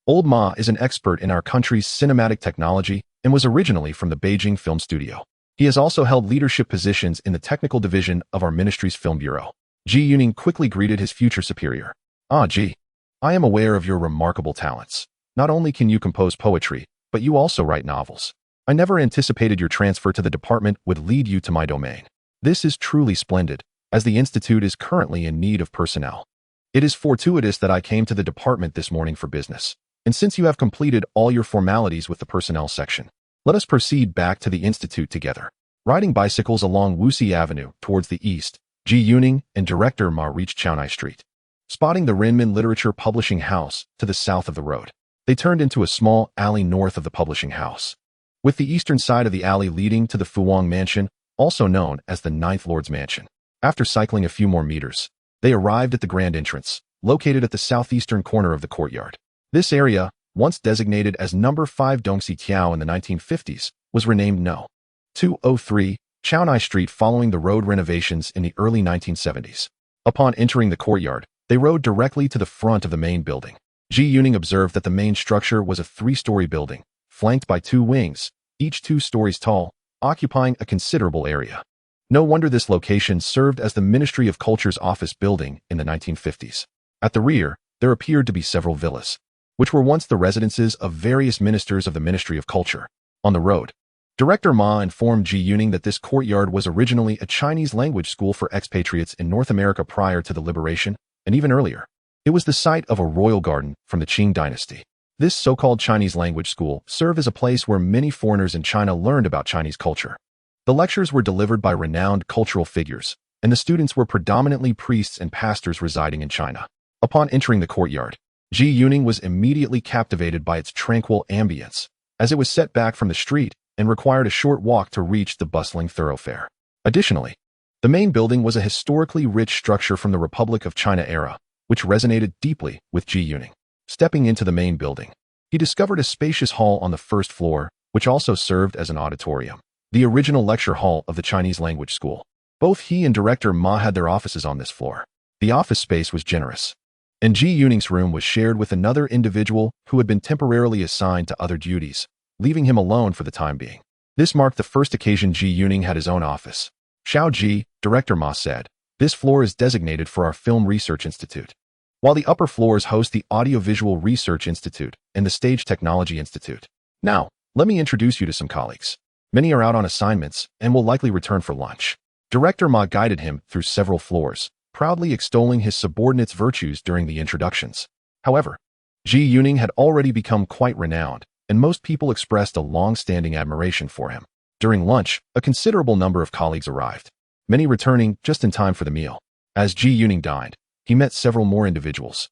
Old Ma is an expert in our country's cinematic technology and was originally from the Beijing Film Studio. He has also held leadership positions in the technical division of our ministry's film bureau. Ji Yuning quickly greeted his future superior. Ah, Ji, I am aware of your remarkable talents. Not only can you compose poetry, but you also write novels. I never anticipated your transfer to the department would lead you to my domain. This is truly splendid, as the institute is currently in need of personnel. It is fortuitous that I came to the department this morning for business. And since you have completed all your formalities with the personnel section, let us proceed back to the institute together. Riding bicycles along Wuxi Avenue towards the east, Ji Yuning and Director Ma reached Chaonai Street. Spotting the Renmin Literature Publishing House to the south of the road, they turned into a small alley north of the publishing house, with the eastern side of the alley leading to the Fuwang Mansion, also known as the Ninth Lord's Mansion. After cycling a few more meters, they arrived at the grand entrance, located at the southeastern corner of the courtyard. This area, once designated as number 5 Dongxi Tiao in the 1950s, was renamed No. 203 Chaonai Street following the road renovations in the early 1970s. Upon entering the courtyard, they rode directly to the front of the main building. Ji Yuning observed that the main structure was a 3-story building, flanked by 2 wings, each 2 stories tall, occupying a considerable area. No wonder this location served as the Ministry of Culture's office building in the 1950s. At the rear, there appeared to be several villas, which were once the residences of various ministers of the Ministry of Culture. On the road, Director Ma informed Ji Yuning that this courtyard was originally a Chinese language school for expatriates in North America prior to the liberation, and even earlier. It was the site of a royal garden from the Qing dynasty. This so-called Chinese language school served as a place where many foreigners in China learned about Chinese culture. The lectures were delivered by renowned cultural figures, and the students were predominantly priests and pastors residing in China. Upon entering the courtyard, Ji Yuning was immediately captivated by its tranquil ambience, as it was set back from the street and required a short walk to reach the bustling thoroughfare. Additionally, the main building was a historically rich structure from the Republic of China era, which resonated deeply with Ji Yuning. Stepping into the main building, he discovered a spacious hall on the first floor, which also served as an auditorium, the original lecture hall of the Chinese language school. Both he and Director Ma had their offices on this floor. The office space was generous, and Ji Yuning's room was shared with another individual who had been temporarily assigned to other duties, leaving him alone for the time being. This marked the first occasion Ji Yuning had his own office. Xiao Ji, Director Ma said, this floor is designated for our Film Research Institute, while the upper floors host the Audiovisual Research Institute and the Stage Technology Institute. Now, let me introduce you to some colleagues. Many are out on assignments and will likely return for lunch. Director Ma guided him through several floors, proudly extolling his subordinates' virtues during the introductions. However, Ji Yuning had already become quite renowned, and most people expressed a long-standing admiration for him. During lunch, a considerable number of colleagues arrived, many returning just in time for the meal. As Ji Yuning dined, he met several more individuals,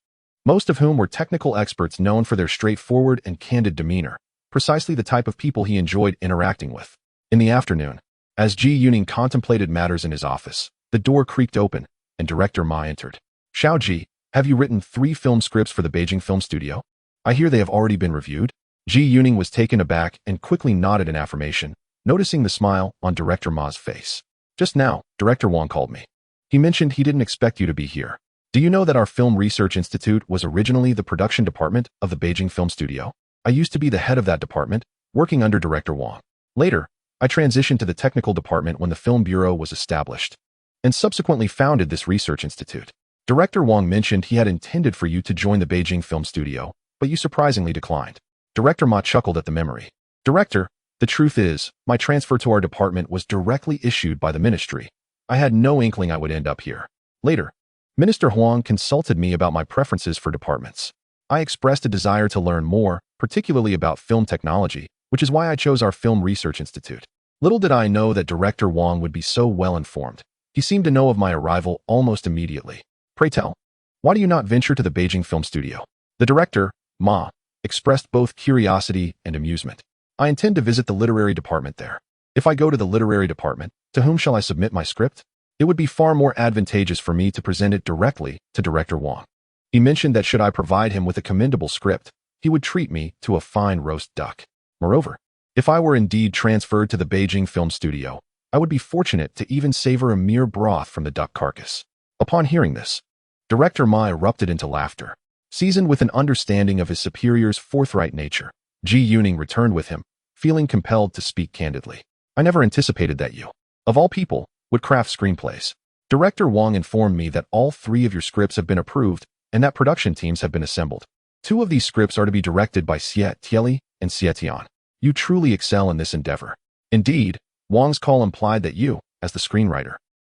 most of whom were technical experts known for their straightforward and candid demeanor, precisely the type of people he enjoyed interacting with. In the afternoon, as Ji Yuning contemplated matters in his office, the door creaked open, and Director Ma entered. Xiao Ji, have you written 3 film scripts for the Beijing Film Studio? I hear they have already been reviewed. Ji Yuning was taken aback and quickly nodded in affirmation, noticing the smile on Director Ma's face. Just now, Director Wang called me. He mentioned he didn't expect you to be here. Do you know that our Film Research Institute was originally the production department of the Beijing Film Studio? I used to be the head of that department, working under Director Wang. Later, I transitioned to the technical department when the Film Bureau was established, and subsequently founded this research institute. Director Wang mentioned he had intended for you to join the Beijing Film Studio, but you surprisingly declined. Director Ma chuckled at the memory. Director, the truth is, my transfer to our department was directly issued by the ministry. I had no inkling I would end up here. Later, Minister Huang consulted me about my preferences for departments. I expressed a desire to learn more, particularly about film technology, which is why I chose our Film Research Institute. Little did I know that Director Wang would be so well informed. He seemed to know of my arrival almost immediately. Pray tell, why do you not venture to the Beijing Film Studio? The director, Ma, expressed both curiosity and amusement. I intend to visit the literary department there. If I go to the literary department, to whom shall I submit my script? It would be far more advantageous for me to present it directly to Director Wang. He mentioned that should I provide him with a commendable script, he would treat me to a fine roast duck. Moreover, if I were indeed transferred to the Beijing film studio, I would be fortunate to even savor a mere broth from the duck carcass. Upon hearing this, Director Ma erupted into laughter. Seasoned with an understanding of his superior's forthright nature, Ji Yuning returned with him, feeling compelled to speak candidly. I never anticipated that you, of all people, would craft screenplays. Director Wang informed me that all 3 of your scripts have been approved and that production teams have been assembled. 2 of these scripts are to be directed by Xie Tieli and Xie Tian. You truly excel in this endeavor. Indeed, Wang's call implied that you, as the screenwriter,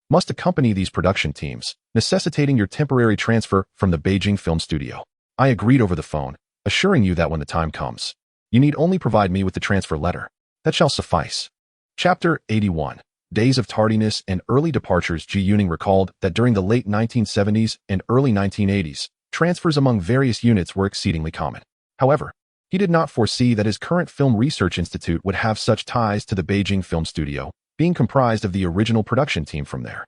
must accompany these production teams, necessitating your temporary transfer from the Beijing film studio. I agreed over the phone, assuring you that when the time comes, you need only provide me with the transfer letter. That shall suffice. Chapter 81. Days of Tardiness and Early Departures. Ji Yuning recalled that during the late 1970s and early 1980s, transfers among various units were exceedingly common. However, he did not foresee that his current Film Research Institute would have such ties to the Beijing film studio, being comprised of the original production team from there.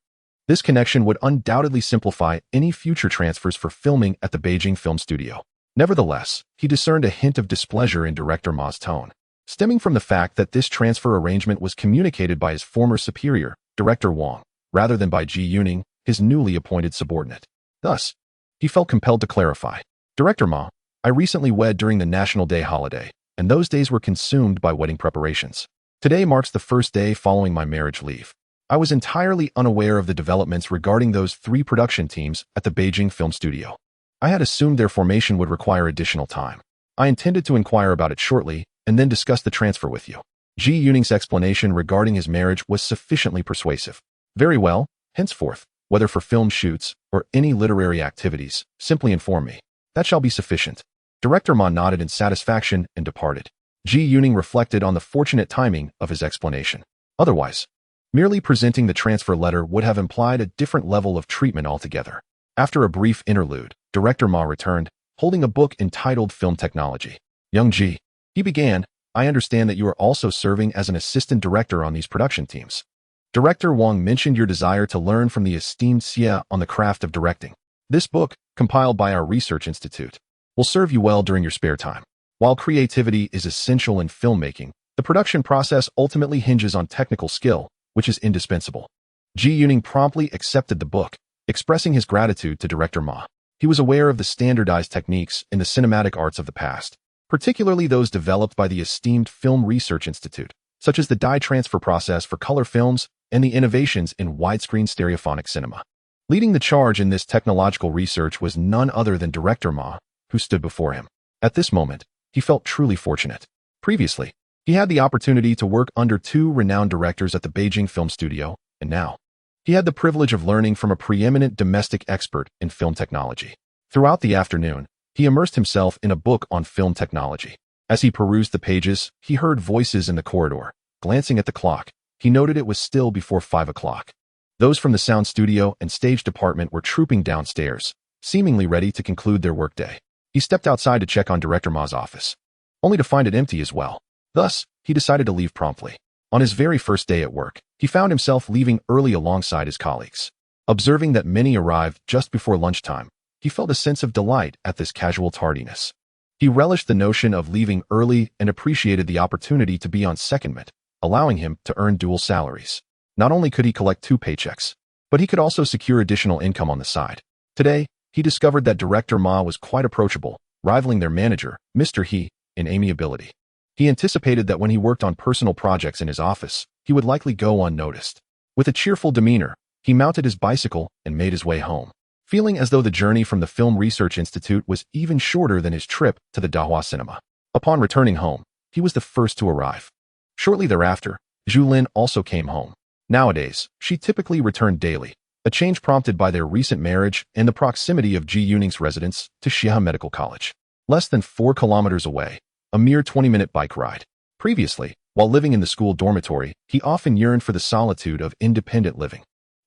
This connection would undoubtedly simplify any future transfers for filming at the Beijing film studio. Nevertheless, he discerned a hint of displeasure in Director Ma's tone, stemming from the fact that this transfer arrangement was communicated by his former superior, Director Wang, rather than by Ji Yuning, his newly appointed subordinate. Thus, he felt compelled to clarify. Director Ma, I recently wed during the National Day holiday, and those days were consumed by wedding preparations. Today marks the first day following my marriage leave. I was entirely unaware of the developments regarding those 3 production teams at the Beijing film studio. I had assumed their formation would require additional time. I intended to inquire about it shortly and then discuss the transfer with you. Ji Yuning's explanation regarding his marriage was sufficiently persuasive. Very well, henceforth, whether for film shoots or any literary activities, simply inform me. That shall be sufficient. Director Ma nodded in satisfaction and departed. Ji Yuning reflected on the fortunate timing of his explanation. Otherwise, merely presenting the transfer letter would have implied a different level of treatment altogether. After a brief interlude, Director Ma returned, holding a book entitled Film Technology. Young Ji, he began, I understand that you are also serving as an assistant director on these production teams. Director Wang mentioned your desire to learn from the esteemed Xie on the craft of directing. This book, compiled by our research institute, will serve you well during your spare time. While creativity is essential in filmmaking, the production process ultimately hinges on technical skill, which is indispensable. Ji Yuning promptly accepted the book, expressing his gratitude to Director Ma. He was aware of the standardized techniques in the cinematic arts of the past, particularly those developed by the esteemed Film Research Institute, such as the dye transfer process for color films and the innovations in widescreen stereophonic cinema. Leading the charge in this technological research was none other than Director Ma, who stood before him. At this moment, he felt truly fortunate. Previously, he had the opportunity to work under 2 renowned directors at the Beijing film studio, and now, he had the privilege of learning from a preeminent domestic expert in film technology. Throughout the afternoon, he immersed himself in a book on film technology. As he perused the pages, he heard voices in the corridor. Glancing at the clock, he noted it was still before 5 o'clock. Those from the sound studio and stage department were trooping downstairs, seemingly ready to conclude their workday. He stepped outside to check on Director Ma's office, only to find it empty as well. Thus, he decided to leave promptly. On his very first day at work, he found himself leaving early alongside his colleagues. Observing that many arrived just before lunchtime, he felt a sense of delight at this casual tardiness. He relished the notion of leaving early and appreciated the opportunity to be on secondment, allowing him to earn dual salaries. Not only could he collect 2 paychecks, but he could also secure additional income on the side. Today, he discovered that Director Ma was quite approachable, rivaling their manager, Mr. He, in amiability. He anticipated that when he worked on personal projects in his office, he would likely go unnoticed. With a cheerful demeanor, he mounted his bicycle and made his way home, feeling as though the journey from the Film Research Institute was even shorter than his trip to the Dahua cinema. Upon returning home, he was the first to arrive. Shortly thereafter, Zhu Lin also came home. Nowadays, she typically returned daily, a change prompted by their recent marriage and the proximity of Ji Yuning's residence to Xia Medical College. Less than 4 kilometers away, a mere 20-minute bike ride. Previously, while living in the school dormitory, he often yearned for the solitude of independent living.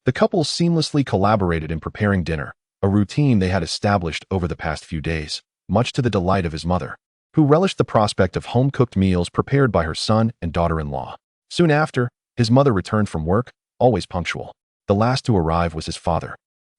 The couple seamlessly collaborated in preparing dinner, a routine they had established over the past few days, much to the delight of his mother, who relished the prospect of home-cooked meals prepared by her son and daughter-in-law. Soon after, his mother returned from work, always punctual. The last to arrive was his father,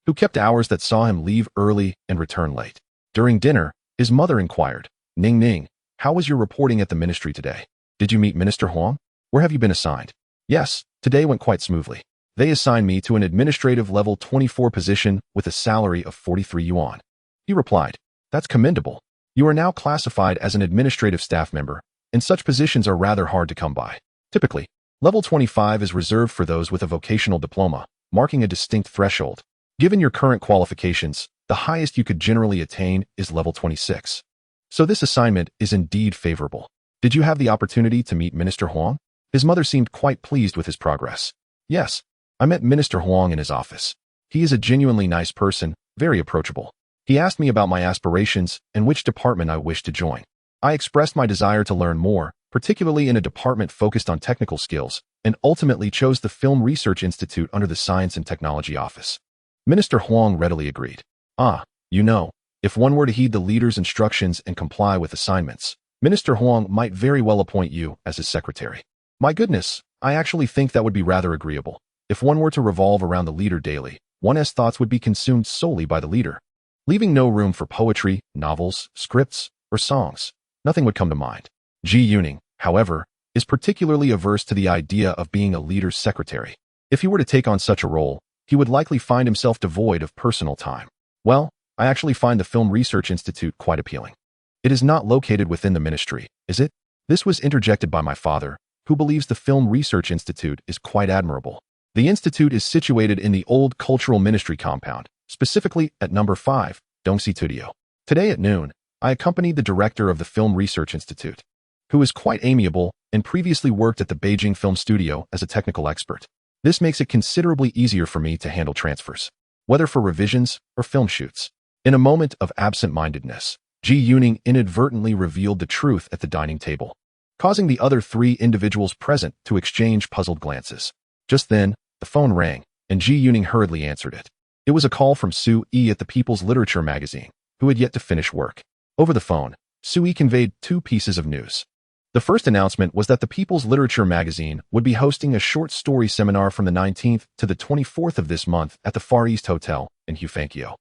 who kept hours that saw him leave early and return late. During dinner, his mother inquired, Ning Ning, how was your reporting at the ministry today? Did you meet Minister Huang? Where have you been assigned? Yes, today went quite smoothly. They assigned me to an administrative level 24 position with a salary of 43 yuan. He replied, that's commendable. You are now classified as an administrative staff member, and such positions are rather hard to come by. Typically, level 25 is reserved for those with a vocational diploma, marking a distinct threshold. Given your current qualifications, the highest you could generally attain is level 26. So this assignment is indeed favorable. Did you have the opportunity to meet Minister Huang? His mother seemed quite pleased with his progress. Yes, I met Minister Huang in his office. He is a genuinely nice person, very approachable. He asked me about my aspirations and which department I wished to join. I expressed my desire to learn more, particularly in a department focused on technical skills, and ultimately chose the Film Research Institute under the Science and Technology Office. Minister Huang readily agreed. If one were to heed the leader's instructions and comply with assignments, Minister Huang might very well appoint you as his secretary. My goodness, I actually think that would be rather agreeable. If one were to revolve around the leader daily, one's thoughts would be consumed solely by the leader, leaving no room for poetry, novels, scripts, or songs. Nothing would come to mind. Ji Yuning, however, is particularly averse to the idea of being a leader's secretary. If he were to take on such a role, he would likely find himself devoid of personal time. Well, I actually find the Film Research Institute quite appealing. It is not located within the ministry, is it? This was interjected by my father, who believes the Film Research Institute is quite admirable. The institute is situated in the old Cultural Ministry compound, specifically at number 5, Dongxi Studio. Today at noon, I accompanied the director of the Film Research Institute, who is quite amiable and previously worked at the Beijing Film Studio as a technical expert. This makes it considerably easier for me to handle transfers, whether for revisions or film shoots. In a moment of absent-mindedness, Ji Yuning inadvertently revealed the truth at the dining table, causing the other 3 individuals present to exchange puzzled glances. Just then, the phone rang, and Ji Yuning hurriedly answered it. It was a call from Su Yi at the People's Literature magazine, who had yet to finish work. Over the phone, Su Yi conveyed 2 pieces of news. The first announcement was that the People's Literature magazine would be hosting a short story seminar from the 19th to the 24th of this month at the Far East Hotel in Hufangqiu,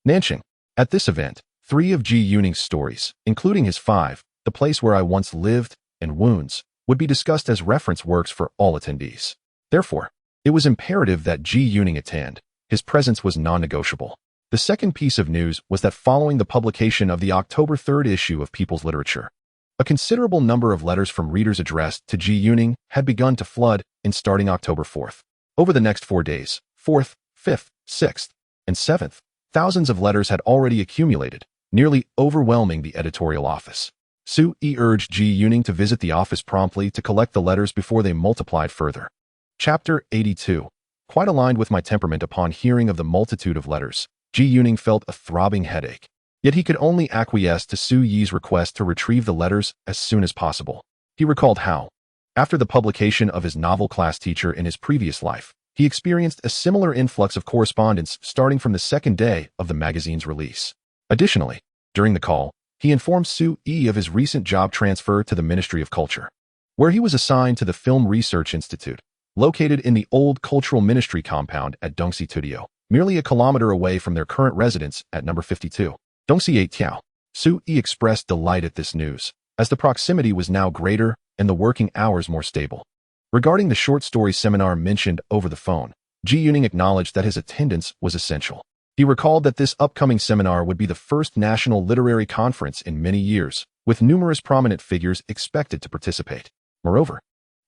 Nanjing. At this event, 3 of Ji Yuning's stories, including his 5, The Place Where I Once Lived, and Wounds, would be discussed as reference works for all attendees. Therefore, it was imperative that Ji Yuning attend. His presence was non-negotiable. The second piece of news was that following the publication of the October 3rd issue of People's Literature, a considerable number of letters from readers addressed to Ji Yuning had begun to flood in starting October 4th. Over the next 4 days, 4th, 5th, 6th, and 7th, thousands of letters had already accumulated, nearly overwhelming the editorial office. Su Yi urged Ji Yuning to visit the office promptly to collect the letters before they multiplied further. Chapter 82. Quite aligned with my temperament upon hearing of the multitude of letters, Ji Yuning felt a throbbing headache. Yet he could only acquiesce to Su Yi's request to retrieve the letters as soon as possible. He recalled how, after the publication of his novel class teacher in his previous life, he experienced a similar influx of correspondence starting from the second day of the magazine's release. Additionally, during the call, he informed Su Yi of his recent job transfer to the Ministry of Culture, where he was assigned to the Film Research Institute, located in the old Cultural Ministry compound at Dongxi Studio, merely a kilometer away from their current residence at number 52. Dongxi Tiao. Su Yi expressed delight at this news, as the proximity was now greater and the working hours more stable. Regarding the short story seminar mentioned over the phone, Ji Yuning acknowledged that his attendance was essential. He recalled that this upcoming seminar would be the first national literary conference in many years, with numerous prominent figures expected to participate. Moreover,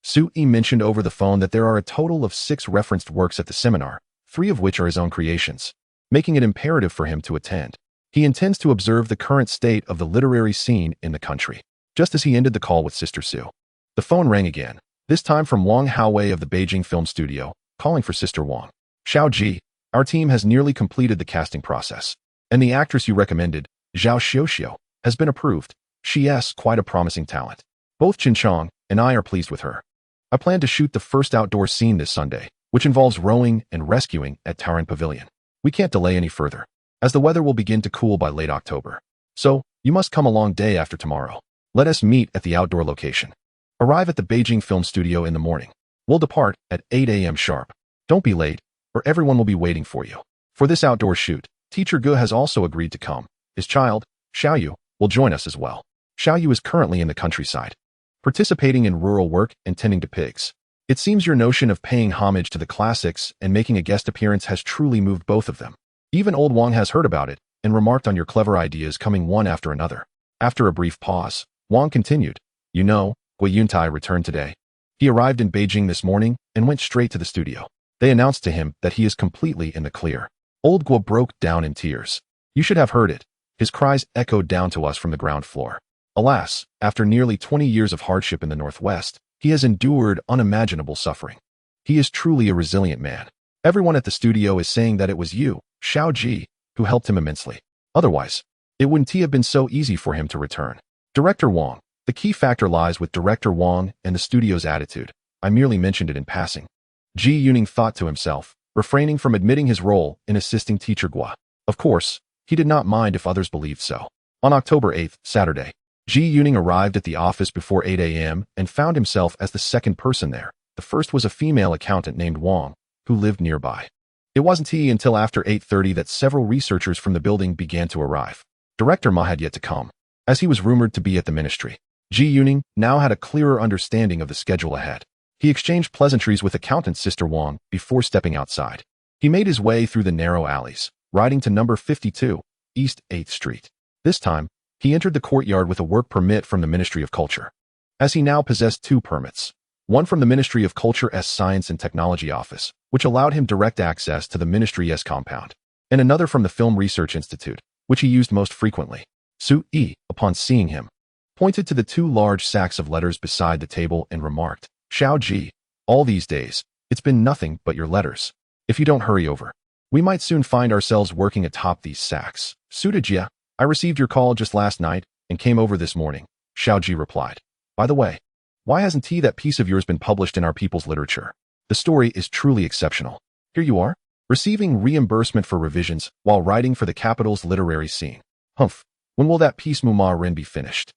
Su Yi mentioned over the phone that there are a total of 6 referenced works at the seminar, 3 of which are his own creations, making it imperative for him to attend. He intends to observe the current state of the literary scene in the country. Just as he ended the call with Sister Su, the phone rang again, this time from Wang Haowei of the Beijing Film Studio, calling for Sister Wang. Xiao Ji, our team has nearly completed the casting process, and the actress you recommended, Zhao Xiuxiu, has been approved. She is quite a promising talent. Both Qin Chong and I are pleased with her. I plan to shoot the first outdoor scene this Sunday, which involves rowing and rescuing at Taoren Pavilion. We can't delay any further, as the weather will begin to cool by late October. So, you must come along day after tomorrow. Let us meet at the outdoor location. Arrive at the Beijing Film Studio in the morning. We'll depart at 8 a.m. sharp. Don't be late, or everyone will be waiting for you. For this outdoor shoot, Teacher Ge has also agreed to come. His child, Xiaoyu, will join us as well. Xiao Yu is currently in the countryside, participating in rural work and tending to pigs. It seems your notion of paying homage to the classics and making a guest appearance has truly moved both of them. Even old Wang has heard about it and remarked on your clever ideas coming one after another. After a brief pause, Wang continued, You know, Gui Yuntai returned today. He arrived in Beijing this morning and went straight to the studio. They announced to him that he is completely in the clear. Old Guo broke down in tears. You should have heard it. His cries echoed down to us from the ground floor. Alas, after nearly 20 years of hardship in the Northwest, he has endured unimaginable suffering. He is truly a resilient man. Everyone at the studio is saying that it was you, Xiao Ji, who helped him immensely. Otherwise, it wouldn't have been so easy for him to return. Director Wang. The key factor lies with Director Wang and the studio's attitude. I merely mentioned it in passing. Ji Yuning thought to himself, refraining from admitting his role in assisting teacher Gua. Of course, he did not mind if others believed so. On October 8th, Saturday, Ji Yuning arrived at the office before 8 a.m. and found himself as the second person there. The first was a female accountant named Wang, who lived nearby. It wasn't until after 8:30 that several researchers from the building began to arrive. Director Ma had yet to come, as he was rumored to be at the ministry. Ji Yuning now had a clearer understanding of the schedule ahead. He exchanged pleasantries with accountant Sister Wang before stepping outside. He made his way through the narrow alleys, riding to number 52, East 8th Street. This time, he entered the courtyard with a work permit from the Ministry of Culture. As he now possessed two permits, one from the Ministry of Culture's Science and Technology Office, which allowed him direct access to the Ministry's compound, and another from the Film Research Institute, which he used most frequently. Su Yi, upon seeing him, pointed to the two large sacks of letters beside the table and remarked, Xiao Ji, all these days, it's been nothing but your letters. If you don't hurry over, we might soon find ourselves working atop these sacks. Su Jia, I received your call just last night and came over this morning, Xiao Ji replied. By the way, why hasn't that piece of yours been published in our people's literature? The story is truly exceptional. Here you are, receiving reimbursement for revisions while writing for the capital's literary scene. Humph, when will that piece Muma Rin be finished?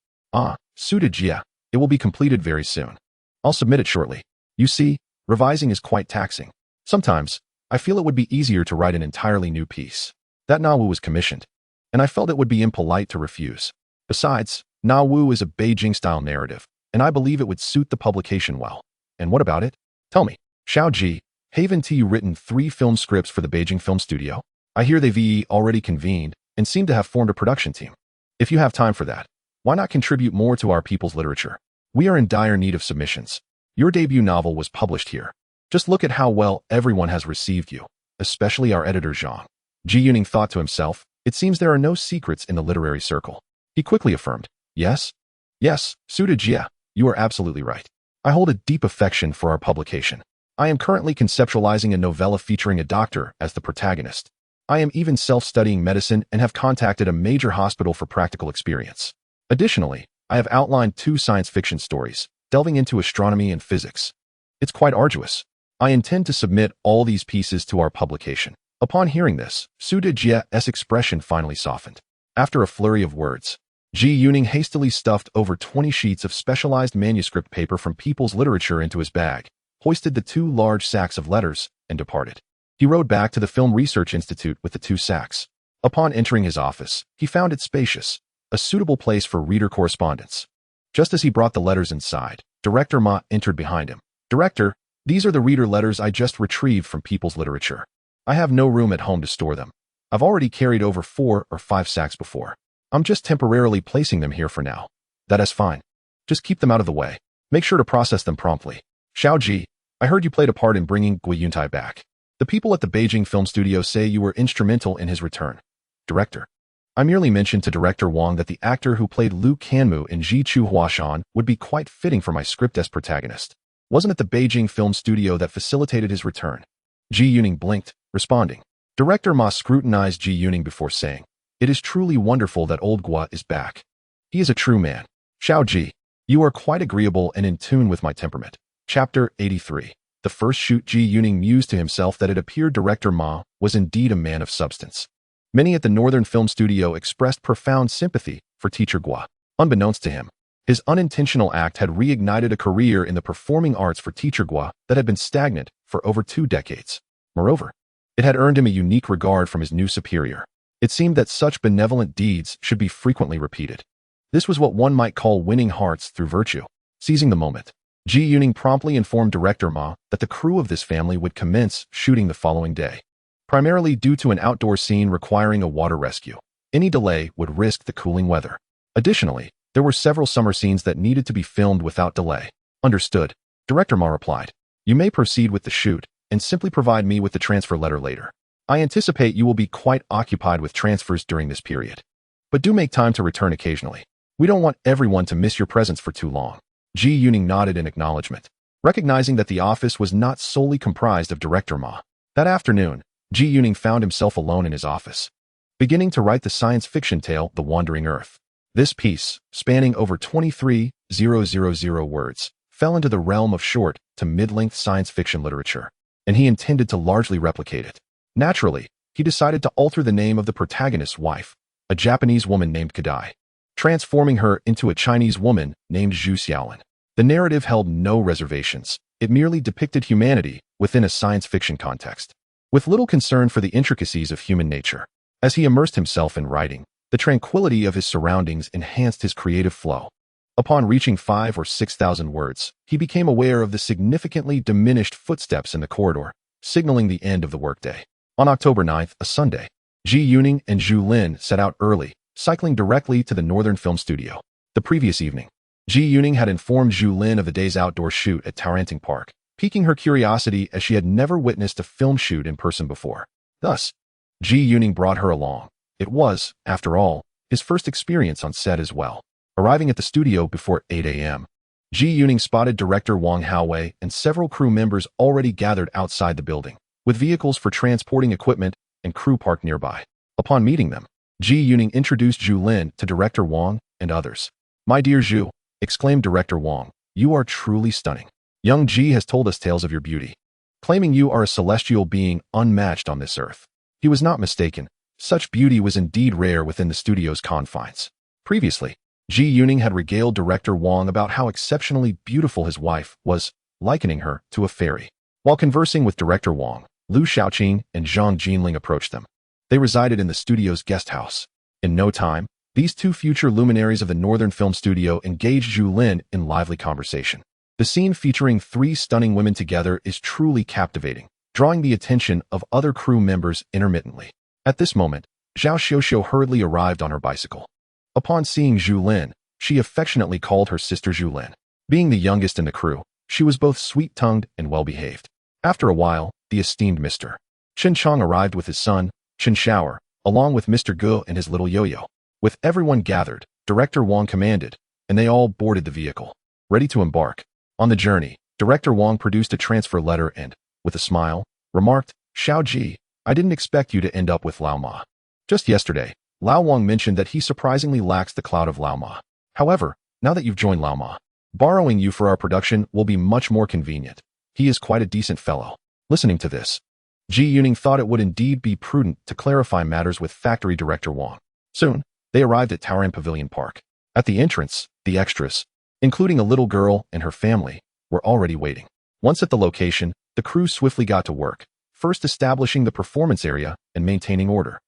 Su Jia, it will be completed very soon. I'll submit it shortly. You see, revising is quite taxing. Sometimes, I feel it would be easier to write an entirely new piece. That Na Wu was commissioned, and I felt it would be impolite to refuse. Besides, Na Wu is a Beijing-style narrative, and I believe it would suit the publication well. And what about it? Tell me. Xiao Ji, haven't you written 3 film scripts for the Beijing Film Studio? I hear they've already convened and seem to have formed a production team. If you have time for that, why not contribute more to our people's literature? We are in dire need of submissions. Your debut novel was published here. Just look at how well everyone has received you, especially our editor Zhang. Ji Yuning thought to himself, it seems there are no secrets in the literary circle. He quickly affirmed, Yes, Su Jia, you are absolutely right. I hold a deep affection for our publication. I am currently conceptualizing a novella featuring a doctor as the protagonist. I am even self-studying medicine and have contacted a major hospital for practical experience. Additionally, I have outlined 2 science fiction stories, delving into astronomy and physics. It's quite arduous. I intend to submit all these pieces to our publication. Upon hearing this, Su Jia's expression finally softened. After a flurry of words, Ji Yuning hastily stuffed over 20 sheets of specialized manuscript paper from people's literature into his bag, hoisted the 2 large sacks of letters, and departed. He rode back to the Film Research Institute with the 2 sacks. Upon entering his office, he found it spacious, a suitable place for reader correspondence. Just as he brought the letters inside, Director Ma entered behind him. Director, these are the reader letters I just retrieved from people's literature. I have no room at home to store them. I've already carried over 4 or 5 sacks before. I'm just temporarily placing them here for now. That is fine. Just keep them out of the way. Make sure to process them promptly. Xiao Ji, I heard you played a part in bringing Gui Yuntai back. The people at the Beijing Film Studio say you were instrumental in his return. Director, I merely mentioned to Director Wang that the actor who played Liu Kanmu in Ji Chu Huashan would be quite fitting for my script as protagonist. Wasn't it the Beijing Film Studio that facilitated his return? Ji Yuning blinked, responding. Director Ma scrutinized Ji Yuning before saying, It is truly wonderful that old Gua is back. He is a true man. Xiao Ji, you are quite agreeable and in tune with my temperament. Chapter 83. The first shoot. Ji Yuning mused to himself that it appeared Director Ma was indeed a man of substance. Many at the Northern Film Studio expressed profound sympathy for teacher Gua. Unbeknownst to him, his unintentional act had reignited a career in the performing arts for teacher Gua that had been stagnant for over 2 decades. Moreover, it had earned him a unique regard from his new superior. It seemed that such benevolent deeds should be frequently repeated. This was what one might call winning hearts through virtue. Seizing the moment, Ji Yuning promptly informed director Ma that the crew of this family would commence shooting the following day. Primarily due to an outdoor scene requiring a water rescue, any delay would risk the cooling weather. Additionally, there were several summer scenes that needed to be filmed without delay. Understood, Director Ma replied. You may proceed with the shoot and simply provide me with the transfer letter later. I anticipate you will be quite occupied with transfers during this period. But do make time to return occasionally. We don't want everyone to miss your presence for too long. Ji Yuning nodded in acknowledgement, recognizing that the office was not solely comprised of Director Ma. That afternoon, Ji Yuning found himself alone in his office, beginning to write the science fiction tale The Wandering Earth. This piece, spanning over 23,000 words, fell into the realm of short to mid-length science fiction literature, and he intended to largely replicate it. Naturally, he decided to alter the name of the protagonist's wife, a Japanese woman named Kadai, transforming her into a Chinese woman named Zhu Xiaolin. The narrative held no reservations. It merely depicted humanity within a science fiction context, with little concern for the intricacies of human nature. As he immersed himself in writing, the tranquility of his surroundings enhanced his creative flow. Upon reaching 5,000 or 6,000 words, he became aware of the significantly diminished footsteps in the corridor, signaling the end of the workday. On October 9th, a Sunday, Ji Yuning and Zhu Lin set out early, cycling directly to the Northern Film Studio. The previous evening, Ji Yuning had informed Zhu Lin of the day's outdoor shoot at Taoranting Park, piquing her curiosity as she had never witnessed a film shoot in person before. Thus, Ji Yuning brought her along. It was, after all, his first experience on set as well. Arriving at the studio before 8 a.m., Ji Yuning spotted director Wang Haowei and several crew members already gathered outside the building, with vehicles for transporting equipment and crew parked nearby. Upon meeting them, Ji Yuning introduced Zhu Lin to director Wang and others. "My dear Zhu," exclaimed director Wang, "you are truly stunning. Young Ji has told us tales of your beauty, claiming you are a celestial being unmatched on this earth." He was not mistaken. Such beauty was indeed rare within the studio's confines. Previously, Ji Yuning had regaled director Wang about how exceptionally beautiful his wife was, likening her to a fairy. While conversing with director Wang, Liu Shaoqing and Zhang Jinling approached them. They resided in the studio's guest house. In no time, these two future luminaries of the Northern Film Studio engaged Zhu Lin in lively conversation. The scene featuring three stunning women together is truly captivating, drawing the attention of other crew members intermittently. At this moment, Zhao Xiuxiu hurriedly arrived on her bicycle. Upon seeing Zhu Lin, she affectionately called her sister Zhu Lin. Being the youngest in the crew, she was both sweet-tongued and well-behaved. After a while, the esteemed Mr. Chen Chong arrived with his son, Chen Shower, along with Mr. Gu and his little yo-yo. With everyone gathered, Director Wang commanded, and they all boarded the vehicle, ready to embark. On the journey, Director Wang produced a transfer letter and, with a smile, remarked, "Xiao Ji, I didn't expect you to end up with Lao Ma." Just yesterday, Lao Wang mentioned that he surprisingly lacks the clout of Lao Ma. However, now that you've joined Lao Ma, borrowing you for our production will be much more convenient. He is quite a decent fellow. Listening to this, Ji Yuning thought it would indeed be prudent to clarify matters with factory director Wang. Soon, they arrived at Taoran Pavilion Park. At the entrance, the extras, including a little girl and her family, were already waiting. Once at the location, the crew swiftly got to work, first establishing the performance area and maintaining order.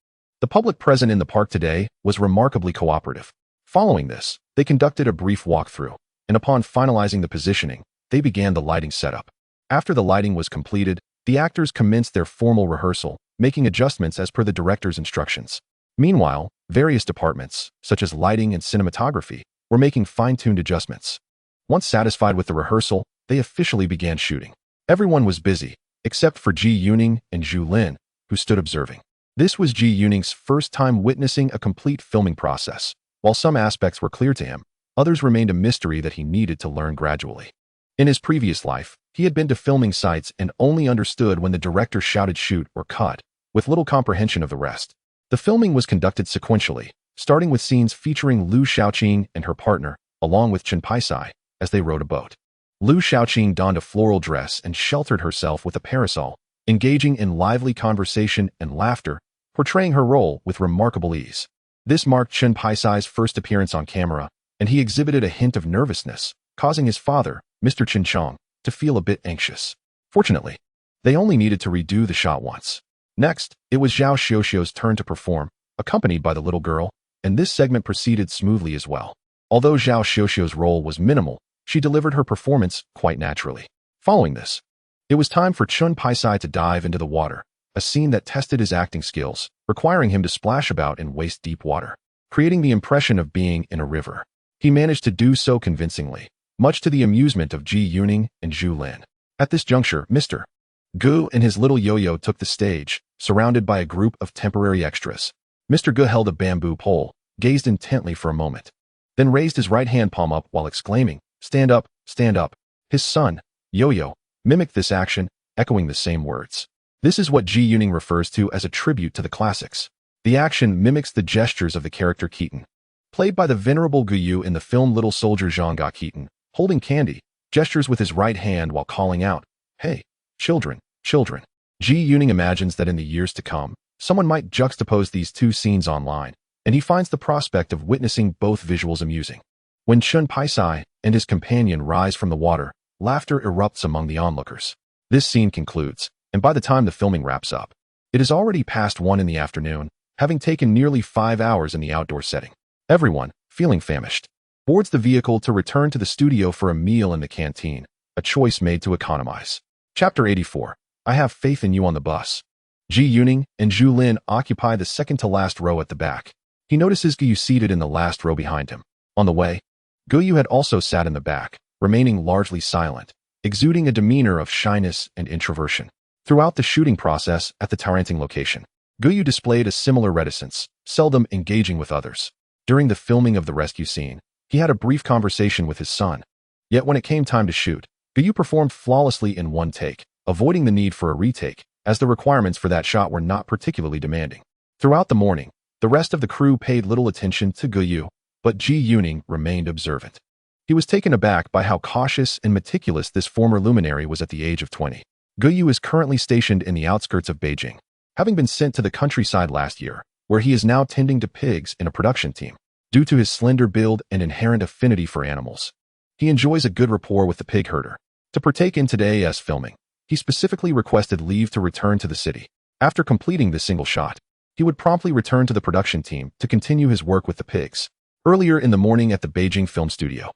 The public present in the park today was remarkably cooperative. Following this, they conducted a brief walkthrough, and upon finalizing the positioning, they began the lighting setup. After the lighting was completed, the actors commenced their formal rehearsal, making adjustments as per the director's instructions. Meanwhile, various departments, such as lighting and cinematography, were making fine-tuned adjustments. Once satisfied with the rehearsal, they officially began shooting. Everyone was busy, except for Ji Yuning and Zhu Lin, who stood observing. This was Ji Yuning's first time witnessing a complete filming process. While some aspects were clear to him, others remained a mystery that he needed to learn gradually. In his previous life, he had been to filming sites and only understood when the director shouted shoot or cut, with little comprehension of the rest. The filming was conducted sequentially, starting with scenes featuring Liu Shaoqing and her partner, along with Chen Paisai, as they rowed a boat. Liu Shaoqing donned a floral dress and sheltered herself with a parasol, engaging in lively conversation and laughter, portraying her role with remarkable ease. This marked Chen Paisai's first appearance on camera, and he exhibited a hint of nervousness, causing his father, Mr. Chen Chong, to feel a bit anxious. Fortunately, they only needed to redo the shot once. Next, it was Zhao Xiuxiu's turn to perform, accompanied by the little girl, and this segment proceeded smoothly as well. Although Zhao Xiuxiu's role was minimal, she delivered her performance quite naturally. Following this, it was time for Chun Paisai to dive into the water, a scene that tested his acting skills, requiring him to splash about in waist-deep water, creating the impression of being in a river. He managed to do so convincingly, much to the amusement of Ji Yuning and Zhu Lin. At this juncture, Mr. Gu and his little yo-yo took the stage, surrounded by a group of temporary extras. Mr. Gu held a bamboo pole, gazed intently for a moment, then raised his right hand palm up while exclaiming, "Stand up, stand up." His son, Yo-Yo, mimicked this action, echoing the same words. This is what Ji Yuning refers to as a tribute to the classics. The action mimics the gestures of the character Keaton, played by the venerable Guyu in the film Little Soldier Zhangga Keaton, holding candy, gestures with his right hand while calling out, "Hey, children, children." Ji Yuning imagines that in the years to come, someone might juxtapose these two scenes online, and he finds the prospect of witnessing both visuals amusing. When Chun Paisai and his companion rise from the water, laughter erupts among the onlookers. This scene concludes, and by the time the filming wraps up, it is already past 1 in the afternoon, having taken nearly 5 hours in the outdoor setting. Everyone, feeling famished, boards the vehicle to return to the studio for a meal in the canteen, a choice made to economize. Chapter 84. I have faith in you on the bus. Ji Yuning and Zhu Lin occupy the second-to-last row at the back. He notices Guyu seated in the last row behind him. On the way, Guyu had also sat in the back, remaining largely silent, exuding a demeanor of shyness and introversion. Throughout the shooting process at the Taranting location, Guyu displayed a similar reticence, seldom engaging with others. During the filming of the rescue scene, he had a brief conversation with his son. Yet when it came time to shoot, Guyu performed flawlessly in one take, avoiding the need for a retake, as the requirements for that shot were not particularly demanding. Throughout the morning, the rest of the crew paid little attention to Guyu, but Ji Yuning remained observant. He was taken aback by how cautious and meticulous this former luminary was at the age of 20. Guyu is currently stationed in the outskirts of Beijing, having been sent to the countryside last year, where he is now tending to pigs in a production team. Due to his slender build and inherent affinity for animals, he enjoys a good rapport with the pig herder. To partake in today's filming, he specifically requested leave to return to the city. After completing this single shot, he would promptly return to the production team to continue his work with the pigs. Earlier in the morning at the Beijing film studio,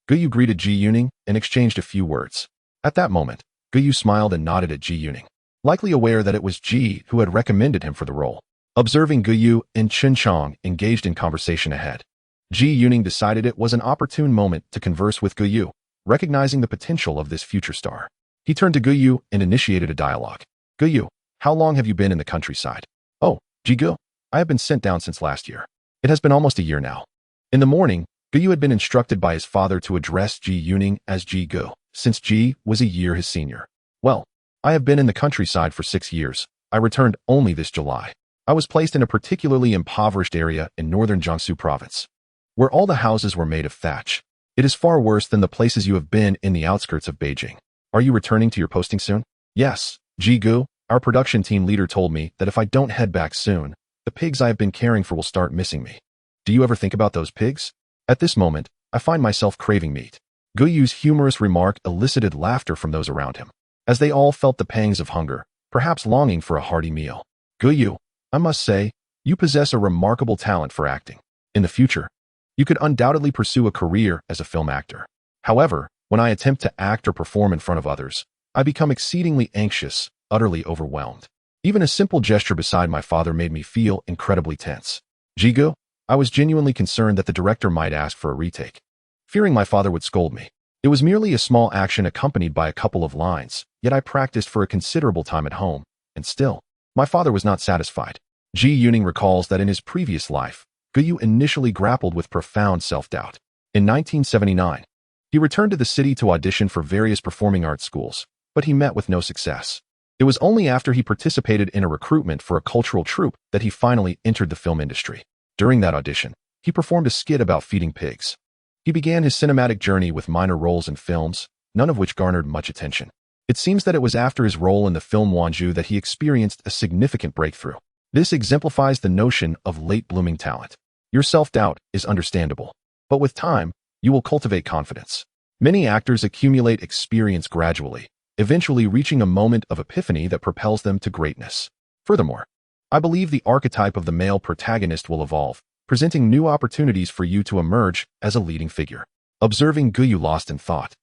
Guyu greeted Ji Yuning and exchanged a few words. At that moment, Guyu smiled and nodded at Ji Yuning, likely aware that it was Ji who had recommended him for the role. Observing Guyu and Chen Chong engaged in conversation ahead, Ji Yuning decided it was an opportune moment to converse with Guyu, recognizing the potential of this future star. He turned to Guyu and initiated a dialogue. "Guyu, how long have you been in the countryside?" "Oh, Ji Gu, I have been sent down since last year. It has been almost a year now." In the morning, Guyu had been instructed by his father to address Ji Yuning as Ji Gu, since Ji was a year his senior. "Well, I have been in the countryside for 6 years. I returned only this July. I was placed in a particularly impoverished area in northern Jiangsu province, where all the houses were made of thatch. It is far worse than the places you have been in the outskirts of Beijing. Are you returning to your posting soon?" "Yes, Ji Gu, our production team leader told me that if I don't head back soon, the pigs I have been caring for will start missing me. Do you ever think about those pigs? At this moment, I find myself craving meat." Guyu's humorous remark elicited laughter from those around him, as they all felt the pangs of hunger, perhaps longing for a hearty meal. "Guyu, I must say, you possess a remarkable talent for acting. In the future, you could undoubtedly pursue a career as a film actor. However, when I attempt to act or perform in front of others, I become exceedingly anxious, utterly overwhelmed. Even a simple gesture beside my father made me feel incredibly tense. Ji Gu, I was genuinely concerned that the director might ask for a retake, fearing my father would scold me. It was merely a small action accompanied by a couple of lines, yet I practiced for a considerable time at home, and still, my father was not satisfied." Ji Yuning recalls that in his previous life, Guyu initially grappled with profound self-doubt. In 1979, he returned to the city to audition for various performing arts schools, but he met with no success. It was only after he participated in a recruitment for a cultural troupe that he finally entered the film industry. During that audition, he performed a skit about feeding pigs. He began his cinematic journey with minor roles in films, none of which garnered much attention. It seems that it was after his role in the film Wanju that he experienced a significant breakthrough. This exemplifies the notion of late-blooming talent. Your self-doubt is understandable, but with time, you will cultivate confidence. Many actors accumulate experience gradually, eventually reaching a moment of epiphany that propels them to greatness. Furthermore, I believe the archetype of the male protagonist will evolve, presenting new opportunities for you to emerge as a leading figure. Observing Guyu lost in thought,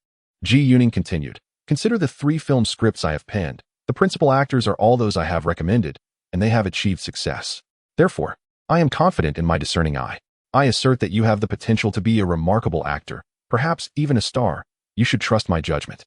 Ji Yuning continued, "Consider the 3 film scripts I have penned. The principal actors are all those I have recommended, and they have achieved success. Therefore, I am confident in my discerning eye. I assert that you have the potential to be a remarkable actor, perhaps even a star. You should trust my judgment."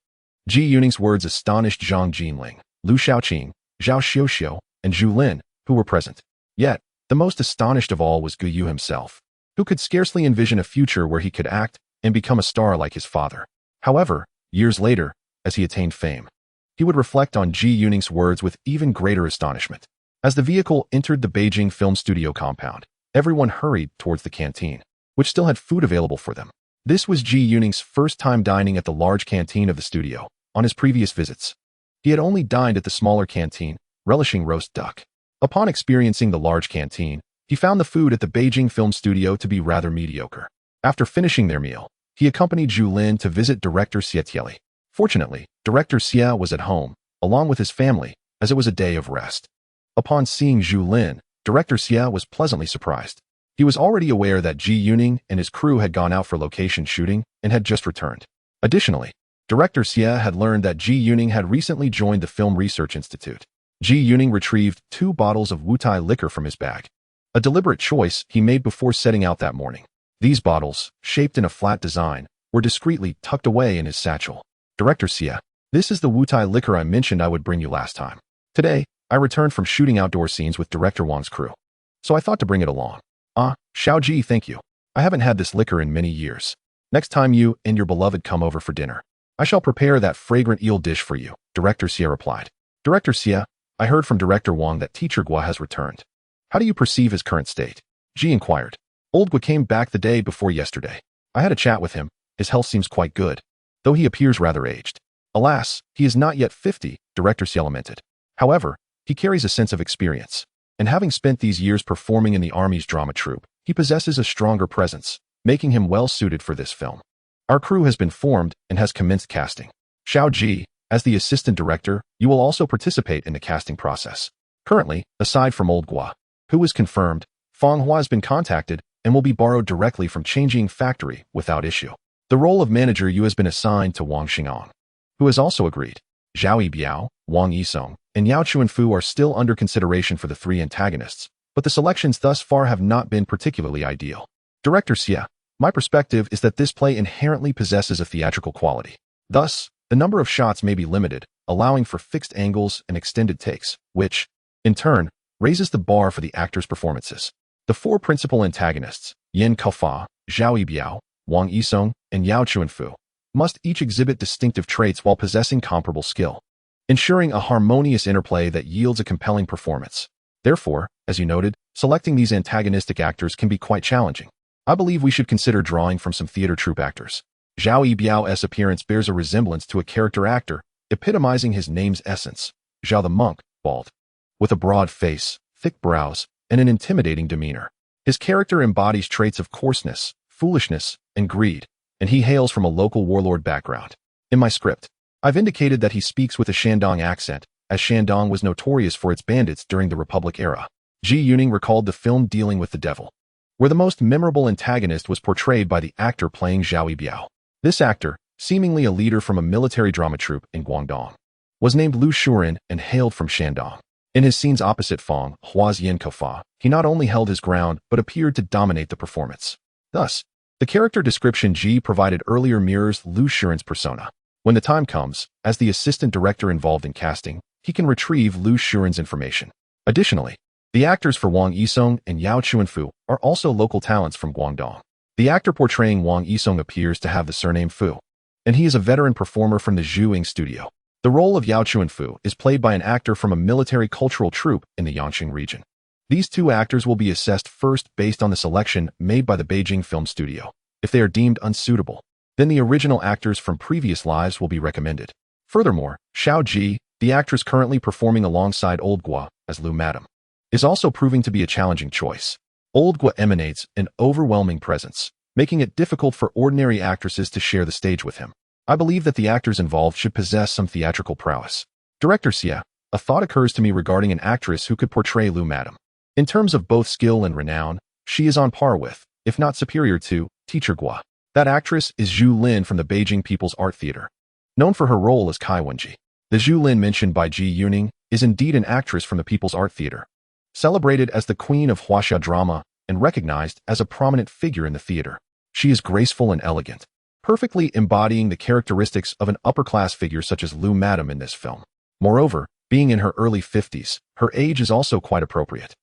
Ji Yuning's words astonished Zhang Jinling, Lu Shaoqing, Zhao Xiuxiu, and Zhu Lin, who were present. Yet, the most astonished of all was Guyu himself, who could scarcely envision a future where he could act and become a star like his father. However, years later, as he attained fame, he would reflect on Ji Yuning's words with even greater astonishment. As the vehicle entered the Beijing film studio compound, everyone hurried towards the canteen, which still had food available for them. This was Ji Yuning's first time dining at the large canteen of the studio. On his previous visits, he had only dined at the smaller canteen, relishing roast duck. Upon experiencing the large canteen, he found the food at the Beijing film studio to be rather mediocre. After finishing their meal, he accompanied Zhu Lin to visit director Xie Tieli. Fortunately, director Xie was at home, along with his family, as it was a day of rest. Upon seeing Zhu Lin, director Xie was pleasantly surprised. He was already aware that Ji Yuning and his crew had gone out for location shooting and had just returned. Additionally, director Xie had learned that Ji Yuning had recently joined the Film Research Institute. Ji Yuning retrieved 2 bottles of Wutai liquor from his bag, a deliberate choice he made before setting out that morning. These bottles, shaped in a flat design, were discreetly tucked away in his satchel. "Director Xie, this is the Wutai liquor I mentioned I would bring you last time. Today, I returned from shooting outdoor scenes with Director Wang's crew, so I thought to bring it along." "Ah, Xiaoji, thank you. I haven't had this liquor in many years. Next time you and your beloved come over for dinner, I shall prepare that fragrant eel dish for you," Director Xie replied. "Director Xie, I heard from Director Wang that Teacher Gua has returned. How do you perceive his current state?" Ji inquired. "Old Gua came back the day before yesterday. I had a chat with him. His health seems quite good, though he appears rather aged. Alas, he is not yet 50, Director Xie lamented. However, he carries a sense of experience, and having spent these years performing in the Army's drama troupe, he possesses a stronger presence, making him well suited for this film. Our crew has been formed and has commenced casting. Xiao Ji, as the assistant director, you will also participate in the casting process. Currently, aside from Old Gua, who is confirmed, Fang Hua has been contacted and will be borrowed directly from Changjing Factory without issue. The role of manager you has been assigned to Wang Xing'an, who has also agreed. Zhao Yibiao, Wang Yisong, and Yao Chuanfu are still under consideration for the 3 antagonists, but the selections thus far have not been particularly ideal. Director Xie, my perspective is that this play inherently possesses a theatrical quality. Thus, the number of shots may be limited, allowing for fixed angles and extended takes, which, in turn, raises the bar for the actors' performances. The 4 principal antagonists, Yin Kaofa, Zhao Yibiao, Wang Yisong, and Yao Chuanfu, must each exhibit distinctive traits while possessing comparable skill, ensuring a harmonious interplay that yields a compelling performance. Therefore, as you noted, selecting these antagonistic actors can be quite challenging. I believe we should consider drawing from some theater troupe actors. Zhao Yibiao's appearance bears a resemblance to a character actor, epitomizing his name's essence. Zhao the monk, bald, with a broad face, thick brows, and an intimidating demeanor. His character embodies traits of coarseness, foolishness, and greed, and he hails from a local warlord background. In my script, I've indicated that he speaks with a Shandong accent, as Shandong was notorious for its bandits during the Republic era. Ji Yuning recalled the film Dealing with the Devil, where the most memorable antagonist was portrayed by the actor playing Zhao Yibiao. This actor, seemingly a leader from a military drama troupe in Guangdong, was named Lu Shuren and hailed from Shandong. In his scenes opposite Fang Hua's Yin Kaofa, he not only held his ground but appeared to dominate the performance. Thus, the character description Ji provided earlier mirrors Lu Shuren's persona. When the time comes, as the assistant director involved in casting, he can retrieve Lu Shuren's information. Additionally, the actors for Wang Yisong and Yao Chuanfu are also local talents from Guangdong. The actor portraying Wang Yisong appears to have the surname Fu, and he is a veteran performer from the Zhuing studio. The role of Yao Chuanfu is played by an actor from a military cultural troupe in the Yangqing region. These 2 actors will be assessed first based on the selection made by the Beijing film studio. If they are deemed unsuitable, then the original actors from previous lives will be recommended. Furthermore, Xiao Ji, the actress currently performing alongside Old Gua as Lu Madam, is also proving to be a challenging choice. Old Gua emanates an overwhelming presence, making it difficult for ordinary actresses to share the stage with him. I believe that the actors involved should possess some theatrical prowess. Director Xie, a thought occurs to me regarding an actress who could portray Lu Madam. In terms of both skill and renown, she is on par with, if not superior to, Teacher Gua. That actress is Zhu Lin from the Beijing People's Art Theater. Known for her role as Kai Wenji, the Zhu Lin mentioned by Ji Yuning is indeed an actress from the People's Art Theater. Celebrated as the queen of Huaxia drama and recognized as a prominent figure in the theater, she is graceful and elegant, perfectly embodying the characteristics of an upper-class figure such as Lu Madam in this film. Moreover, being in her early 50s, her age is also quite appropriate.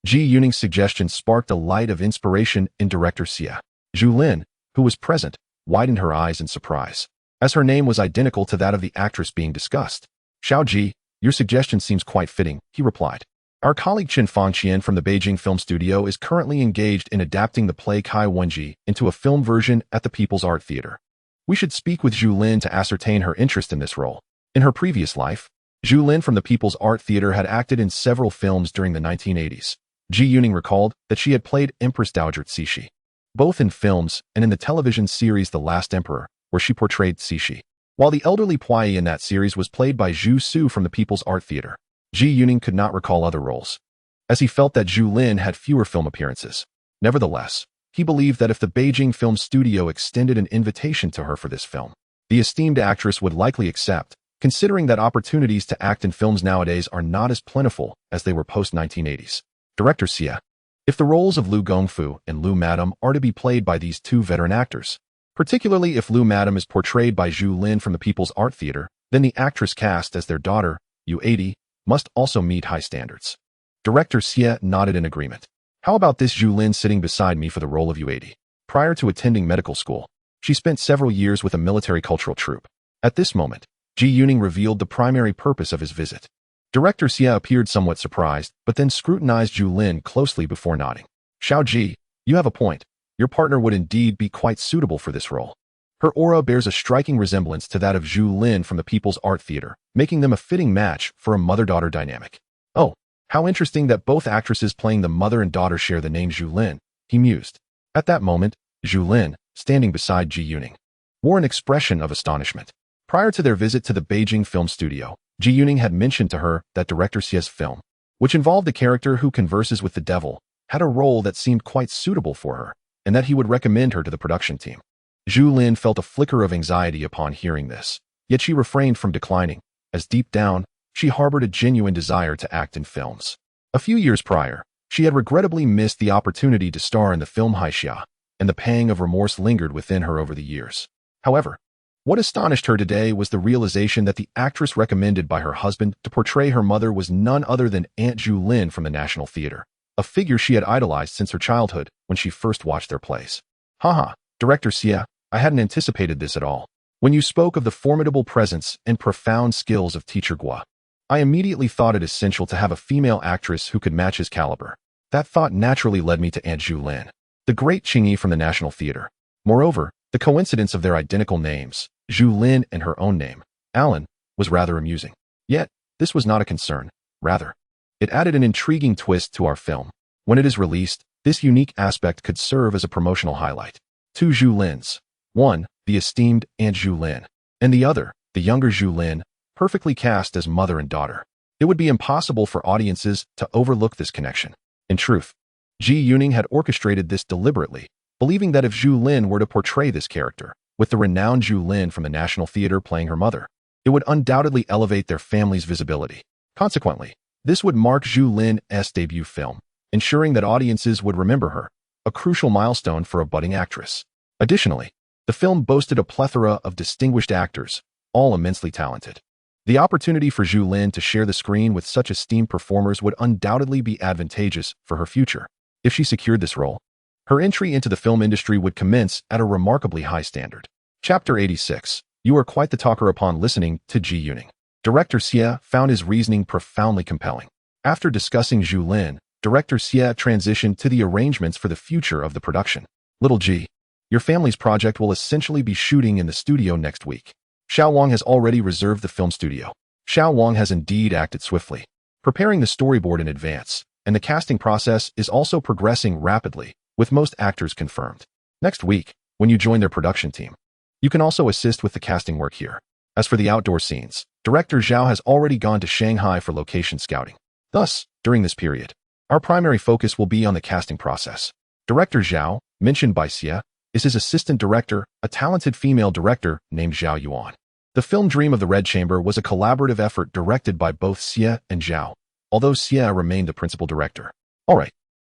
Ji Yuning's suggestion sparked a light of inspiration in director Xia. Zhu Lin, who was present, widened her eyes in surprise, as her name was identical to that of the actress being discussed. Xiao Ji, your suggestion seems quite fitting, he replied. Our colleague Chen Fangqian from the Beijing Film Studio is currently engaged in adapting the play Kai Wenji into a film version at the People's Art Theater. We should speak with Zhu Lin to ascertain her interest in this role. In her previous life, Zhu Lin from the People's Art Theater had acted in several films during the 1980s. Ji Yuning recalled that she had played Empress Dowager Cixi, both in films and in the television series The Last Emperor, where she portrayed Cixi, while the elderly Puyi in that series was played by Zhu Su from the People's Art Theater. Ji Yuning could not recall other roles, as he felt that Zhu Lin had fewer film appearances. Nevertheless, he believed that if the Beijing Film Studio extended an invitation to her for this film, the esteemed actress would likely accept, considering that opportunities to act in films nowadays are not as plentiful as they were post-1980s. Director Xia, if the roles of Lu Gongfu and Lu Madam are to be played by these two veteran actors, particularly if Lu Madam is portrayed by Zhu Lin from the People's Art Theater, then the actress cast as their daughter, Yu80, must also meet high standards. Director Xia nodded in agreement. How about this Zhu Lin sitting beside me for the role of Yu80? Prior to attending medical school, she spent several years with a military cultural troupe. At this moment, Ji Yuning revealed the primary purpose of his visit. Director Xia appeared somewhat surprised, but then scrutinized Zhu Lin closely before nodding. Xiao Ji, you have a point. Your partner would indeed be quite suitable for this role. Her aura bears a striking resemblance to that of Zhu Lin from the People's Art Theater, making them a fitting match for a mother-daughter dynamic. Oh, how interesting that both actresses playing the mother and daughter share the name Zhu Lin, he mused. At that moment, Zhu Lin, standing beside Ji Yuning, wore an expression of astonishment. Prior to their visit to the Beijing Film Studio, Ji Yuning had mentioned to her that director Xia's film, which involved a character who converses with the devil, had a role that seemed quite suitable for her, and that he would recommend her to the production team. Zhu Lin felt a flicker of anxiety upon hearing this, yet she refrained from declining, as deep down, she harbored a genuine desire to act in films. A few years prior, she had regrettably missed the opportunity to star in the film Haixia, and the pang of remorse lingered within her over the years. However, what astonished her today was the realization that the actress recommended by her husband to portray her mother was none other than Aunt Zhu Lin from the National Theater, a figure she had idolized since her childhood when she first watched their plays. Haha, Director Xia, I hadn't anticipated this at all. When you spoke of the formidable presence and profound skills of Teacher Gua, I immediately thought it essential to have a female actress who could match his caliber. That thought naturally led me to Aunt Zhu Lin, the great Qingyi from the National Theater. Moreover, the coincidence of their identical names, Zhu Lin and her own name, Alan, was rather amusing. Yet, this was not a concern. Rather, it added an intriguing twist to our film. When it is released, this unique aspect could serve as a promotional highlight. Two Zhu Lins. One, the esteemed Aunt Zhu Lin, and the other, the younger Zhu Lin, perfectly cast as mother and daughter. It would be impossible for audiences to overlook this connection. In truth, Ji Yuning had orchestrated this deliberately, believing that if Zhu Lin were to portray this character, with the renowned Zhu Lin from the National Theater playing her mother, it would undoubtedly elevate their family's visibility. Consequently, this would mark Zhu Lin's debut film, ensuring that audiences would remember her, a crucial milestone for a budding actress. Additionally, the film boasted a plethora of distinguished actors, all immensely talented. The opportunity for Zhu Lin to share the screen with such esteemed performers would undoubtedly be advantageous for her future. If she secured this role, her entry into the film industry would commence at a remarkably high standard. Chapter 86. You are quite the talker upon listening to Ji Yuning. Director Xia found his reasoning profoundly compelling. After discussing Zhu Lin, Director Xia transitioned to the arrangements for the future of the production. Little Ji, your family's project will essentially be shooting in the studio next week. Xiao Wang has already reserved the film studio. Xiao Wang has indeed acted swiftly, preparing the storyboard in advance, and the casting process is also progressing rapidly, with most actors confirmed. Next week, when you join their production team, you can also assist with the casting work here. As for the outdoor scenes, Director Zhao has already gone to Shanghai for location scouting. Thus, during this period, our primary focus will be on the casting process. Director Zhao, mentioned by Xie, is his assistant director, a talented female director named Zhao Yuan. The film Dream of the Red Chamber was a collaborative effort directed by both Xie and Zhao, although Xie remained the principal director. Alright,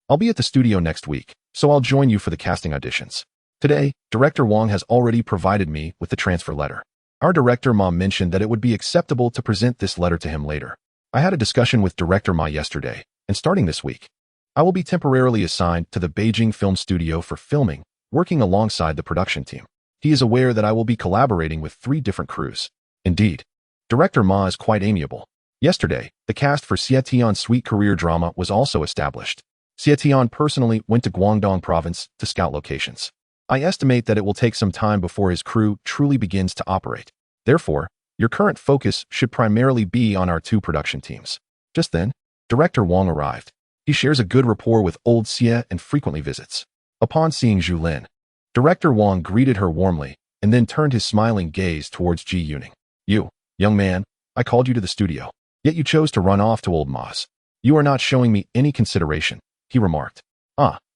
I'll be at the studio next week, so I'll join you for the casting auditions. Today, Director Wang has already provided me with the transfer letter. Our director Ma mentioned that it would be acceptable to present this letter to him later. I had a discussion with Director Ma yesterday, and starting this week, I will be temporarily assigned to the Beijing Film Studio for filming, working alongside the production team. He is aware that I will be collaborating with 3 different crews. Indeed, Director Ma is quite amiable. Yesterday, the cast for Xie Tian's sweet career drama was also established. Xie Tian personally went to Guangdong province to scout locations. I estimate that it will take some time before his crew truly begins to operate. Therefore, your current focus should primarily be on our 2 production teams. Just then, Director Wang arrived. He shares a good rapport with old Xie and frequently visits. Upon seeing Zhu Lin, Director Wang greeted her warmly and then turned his smiling gaze towards Ji Yuning. You, young man, I called you to the studio, yet you chose to run off to old Ma's. You are not showing me any consideration, he remarked.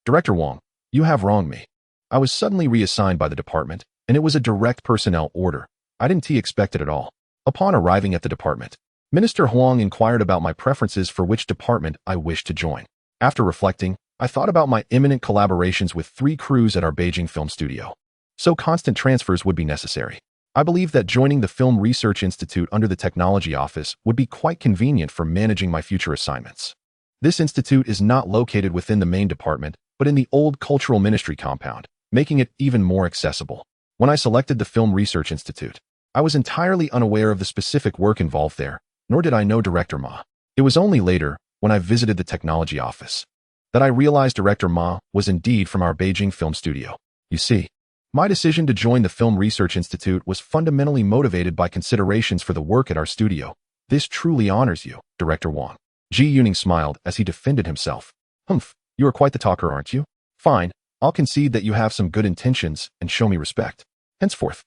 Director Wang, you have wronged me. I was suddenly reassigned by the department, and it was a direct personnel order. I didn't expect it at all. Upon arriving at the department, Minister Huang inquired about my preferences for which department I wished to join. After reflecting, I thought about my imminent collaborations with 3 crews at our Beijing Film Studio. So constant transfers would be necessary. I believe that joining the Film Research Institute under the Technology Office would be quite convenient for managing my future assignments. This institute is not located within the main department, but in the old Cultural Ministry compound, making it even more accessible. When I selected the Film Research Institute, I was entirely unaware of the specific work involved there, nor did I know Director Ma. It was only later, when I visited the Technology Office, that I realized Director Ma was indeed from our Beijing Film Studio. You see, my decision to join the Film Research Institute was fundamentally motivated by considerations for the work at our studio. This truly honors you, Director Wang. Ji Yuning smiled as he defended himself. Humph, you are quite the talker, aren't you? Fine, I'll concede that you have some good intentions and show me respect. Henceforth,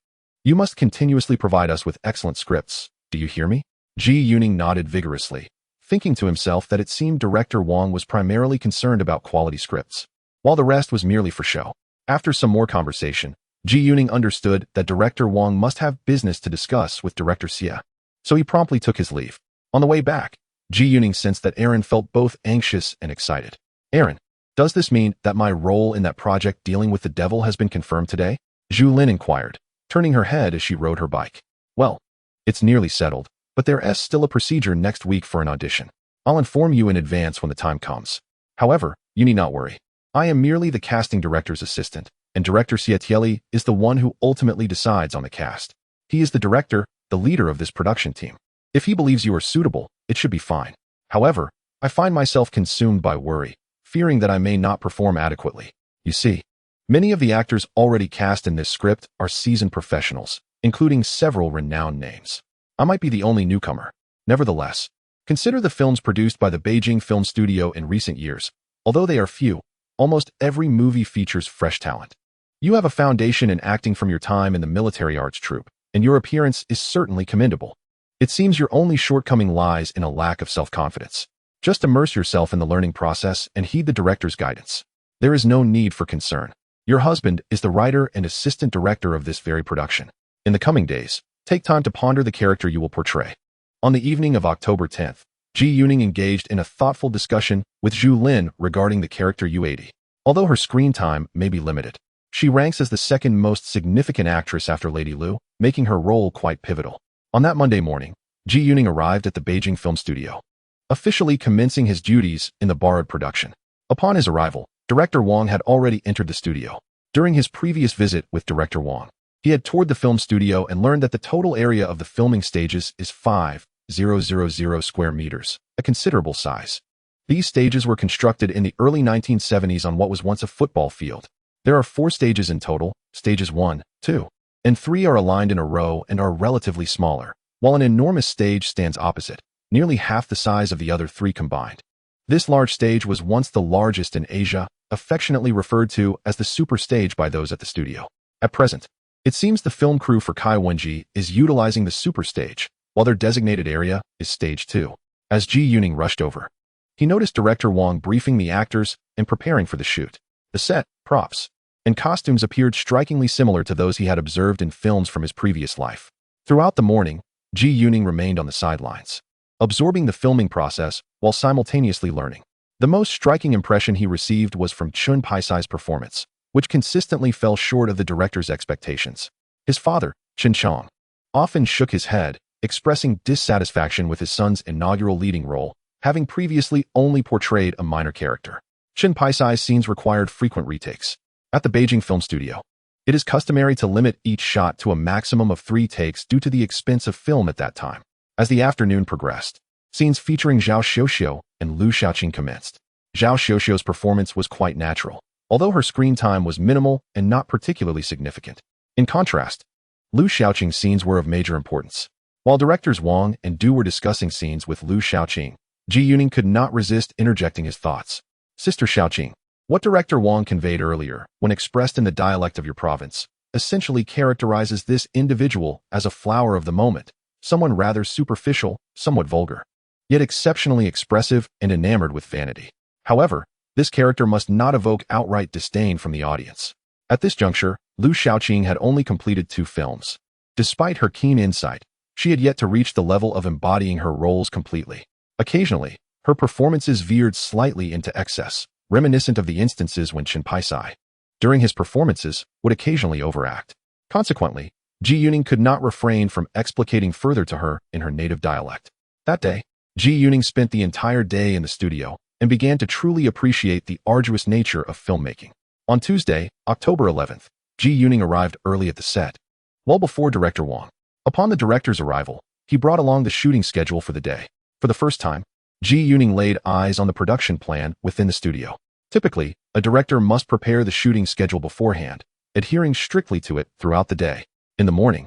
you must continuously provide us with excellent scripts. Do you hear me? Ji Yuning nodded vigorously, thinking to himself that it seemed Director Wang was primarily concerned about quality scripts, while the rest was merely for show. After some more conversation, Ji Yuning understood that Director Wang must have business to discuss with Director Xie, so he promptly took his leave. On the way back, Ji Yuning sensed that Aaron felt both anxious and excited. Aaron, does this mean that my role in that project dealing with the devil has been confirmed today? Zhu Lin inquired, turning her head as she rode her bike. Well, it's nearly settled, but there's still a procedure next week for an audition. I'll inform you in advance when the time comes. However, you need not worry. I am merely the casting director's assistant, and Director Xie is the one who ultimately decides on the cast. He is the director, the leader of this production team. If he believes you are suitable, it should be fine. However, I find myself consumed by worry, fearing that I may not perform adequately. You see, many of the actors already cast in this script are seasoned professionals, including several renowned names. I might be the only newcomer. Nevertheless, consider the films produced by the Beijing Film Studio in recent years. Although they are few, almost every movie features fresh talent. You have a foundation in acting from your time in the military arts troupe, and your appearance is certainly commendable. It seems your only shortcoming lies in a lack of self-confidence. Just immerse yourself in the learning process and heed the director's guidance. There is no need for concern. Your husband is the writer and assistant director of this very production. In the coming days, take time to ponder the character you will portray. On the evening of October 10th, Ji Yuning engaged in a thoughtful discussion with Zhu Lin regarding the character U80. Although her screen time may be limited, she ranks as the second most significant actress after Lady Lu, making her role quite pivotal. On that Monday morning, Ji Yuning arrived at the Beijing Film Studio, officially commencing his duties in the borrowed production. Upon his arrival, Director Wang had already entered the studio. During his previous visit with Director Wang, he had toured the film studio and learned that the total area of the filming stages is 5,000 square meters, a considerable size. These stages were constructed in the early 1970s on what was once a football field. There are 4 stages in total. Stages 1, 2, and 3 are aligned in a row and are relatively smaller, while an enormous stage stands opposite, nearly half the size of the other 3 combined. This large stage was once the largest in Asia, affectionately referred to as the super stage by those at the studio. At present, it seems the film crew for Kai Wenji is utilizing the super stage, while their designated area is stage 2. As Ji Yuning rushed over, he noticed Director Wang briefing the actors and preparing for the shoot. The set, props, and costumes appeared strikingly similar to those he had observed in films from his previous life. Throughout the morning, Ji Yuning remained on the sidelines, absorbing the filming process while simultaneously learning. The most striking impression he received was from Chun Paisai's performance, which consistently fell short of the director's expectations. His father, Chen Chong, often shook his head, expressing dissatisfaction with his son's inaugural leading role, having previously only portrayed a minor character. Chen Paisai's scenes required frequent retakes. At the Beijing Film Studio, it is customary to limit each shot to a maximum of 3 takes due to the expense of film at that time. As the afternoon progressed, scenes featuring Zhao Xiuxiu and Lu Xiaoqing commenced. Zhao Xiuxiu's performance was quite natural, although her screen time was minimal and not particularly significant. In contrast, Lu Xiaoqing's scenes were of major importance. While directors Wang and Du were discussing scenes with Lu Xiaoqing, Ji Yuning could not resist interjecting his thoughts. Sister Xiaoqing, what director Wang conveyed earlier, when expressed in the dialect of your province, essentially characterizes this individual as a flower of the moment, someone rather superficial, somewhat vulgar, yet exceptionally expressive and enamored with vanity. However, this character must not evoke outright disdain from the audience. At this juncture, Lu Xiaoqing had only completed 2 films. Despite her keen insight, she had yet to reach the level of embodying her roles completely. Occasionally, her performances veered slightly into excess, reminiscent of the instances when Chen Paisai, during his performances, would occasionally overact. Consequently, Ji Yuning could not refrain from explicating further to her in her native dialect. That day, Ji Yuning spent the entire day in the studio and began to truly appreciate the arduous nature of filmmaking. On Tuesday, October 11th, Ji Yuning arrived early at the set, well before director Wang. Upon the director's arrival, he brought along the shooting schedule for the day. For the first time, Ji Yuning laid eyes on the production plan within the studio. Typically, a director must prepare the shooting schedule beforehand, adhering strictly to it throughout the day. In the morning,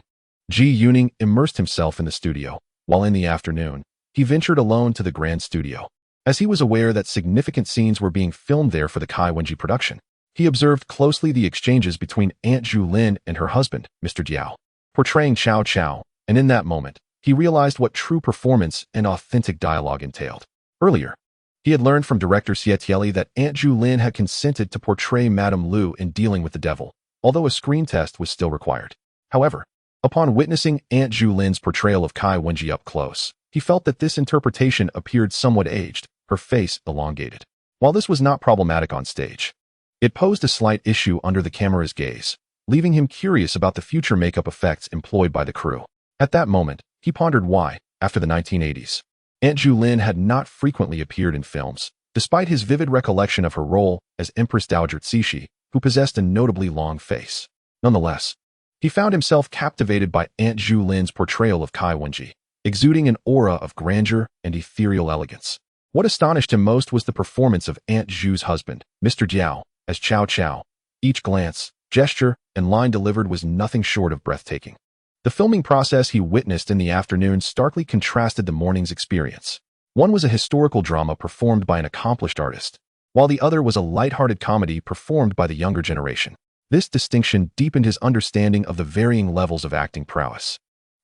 Ji Yuning immersed himself in the studio, while in the afternoon, he ventured alone to the grand studio. As he was aware that significant scenes were being filmed there for the Kai Wenji production, he observed closely the exchanges between Aunt Zhu Lin and her husband, Mr. Jiao, portraying Chao Chao, and in that moment, he realized what true performance and authentic dialogue entailed. Earlier, he had learned from director Xie Tieli that Aunt Zhu Lin had consented to portray Madame Lu in Dealing with the Devil, although a screen test was still required. However, upon witnessing Aunt Zhu Lin's portrayal of Kai Wenji up close, he felt that this interpretation appeared somewhat aged, her face elongated. While this was not problematic on stage, it posed a slight issue under the camera's gaze, leaving him curious about the future makeup effects employed by the crew. At that moment, he pondered why, after the 1980s, Aunt Zhu Lin had not frequently appeared in films, despite his vivid recollection of her role as Empress Dowager Cixi, who possessed a notably long face. Nonetheless, he found himself captivated by Aunt Zhu Lin's portrayal of Kai Wenji, exuding an aura of grandeur and ethereal elegance. What astonished him most was the performance of Aunt Zhu's husband, Mr. Jiao, as Chao Chao. Each glance, gesture, and line delivered was nothing short of breathtaking. The filming process he witnessed in the afternoon starkly contrasted the morning's experience. One was a historical drama performed by an accomplished artist, while the other was a light-hearted comedy performed by the younger generation. This distinction deepened his understanding of the varying levels of acting prowess.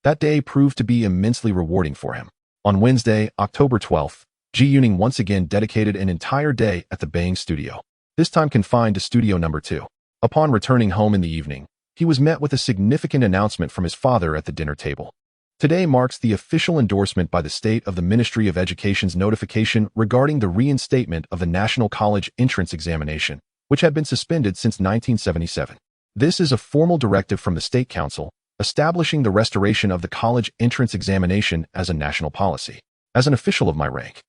That day proved to be immensely rewarding for him. On Wednesday, October 12th, Ji Yuning once again dedicated an entire day at the Beijing studio, this time confined to studio number 2. Upon returning home in the evening, he was met with a significant announcement from his father at the dinner table. Today marks the official endorsement by the state of the Ministry of Education's notification regarding the reinstatement of the National College Entrance Examination, which had been suspended since 1977. This is a formal directive from the State Council, establishing the restoration of the college entrance examination as a national policy. As an official of my rank,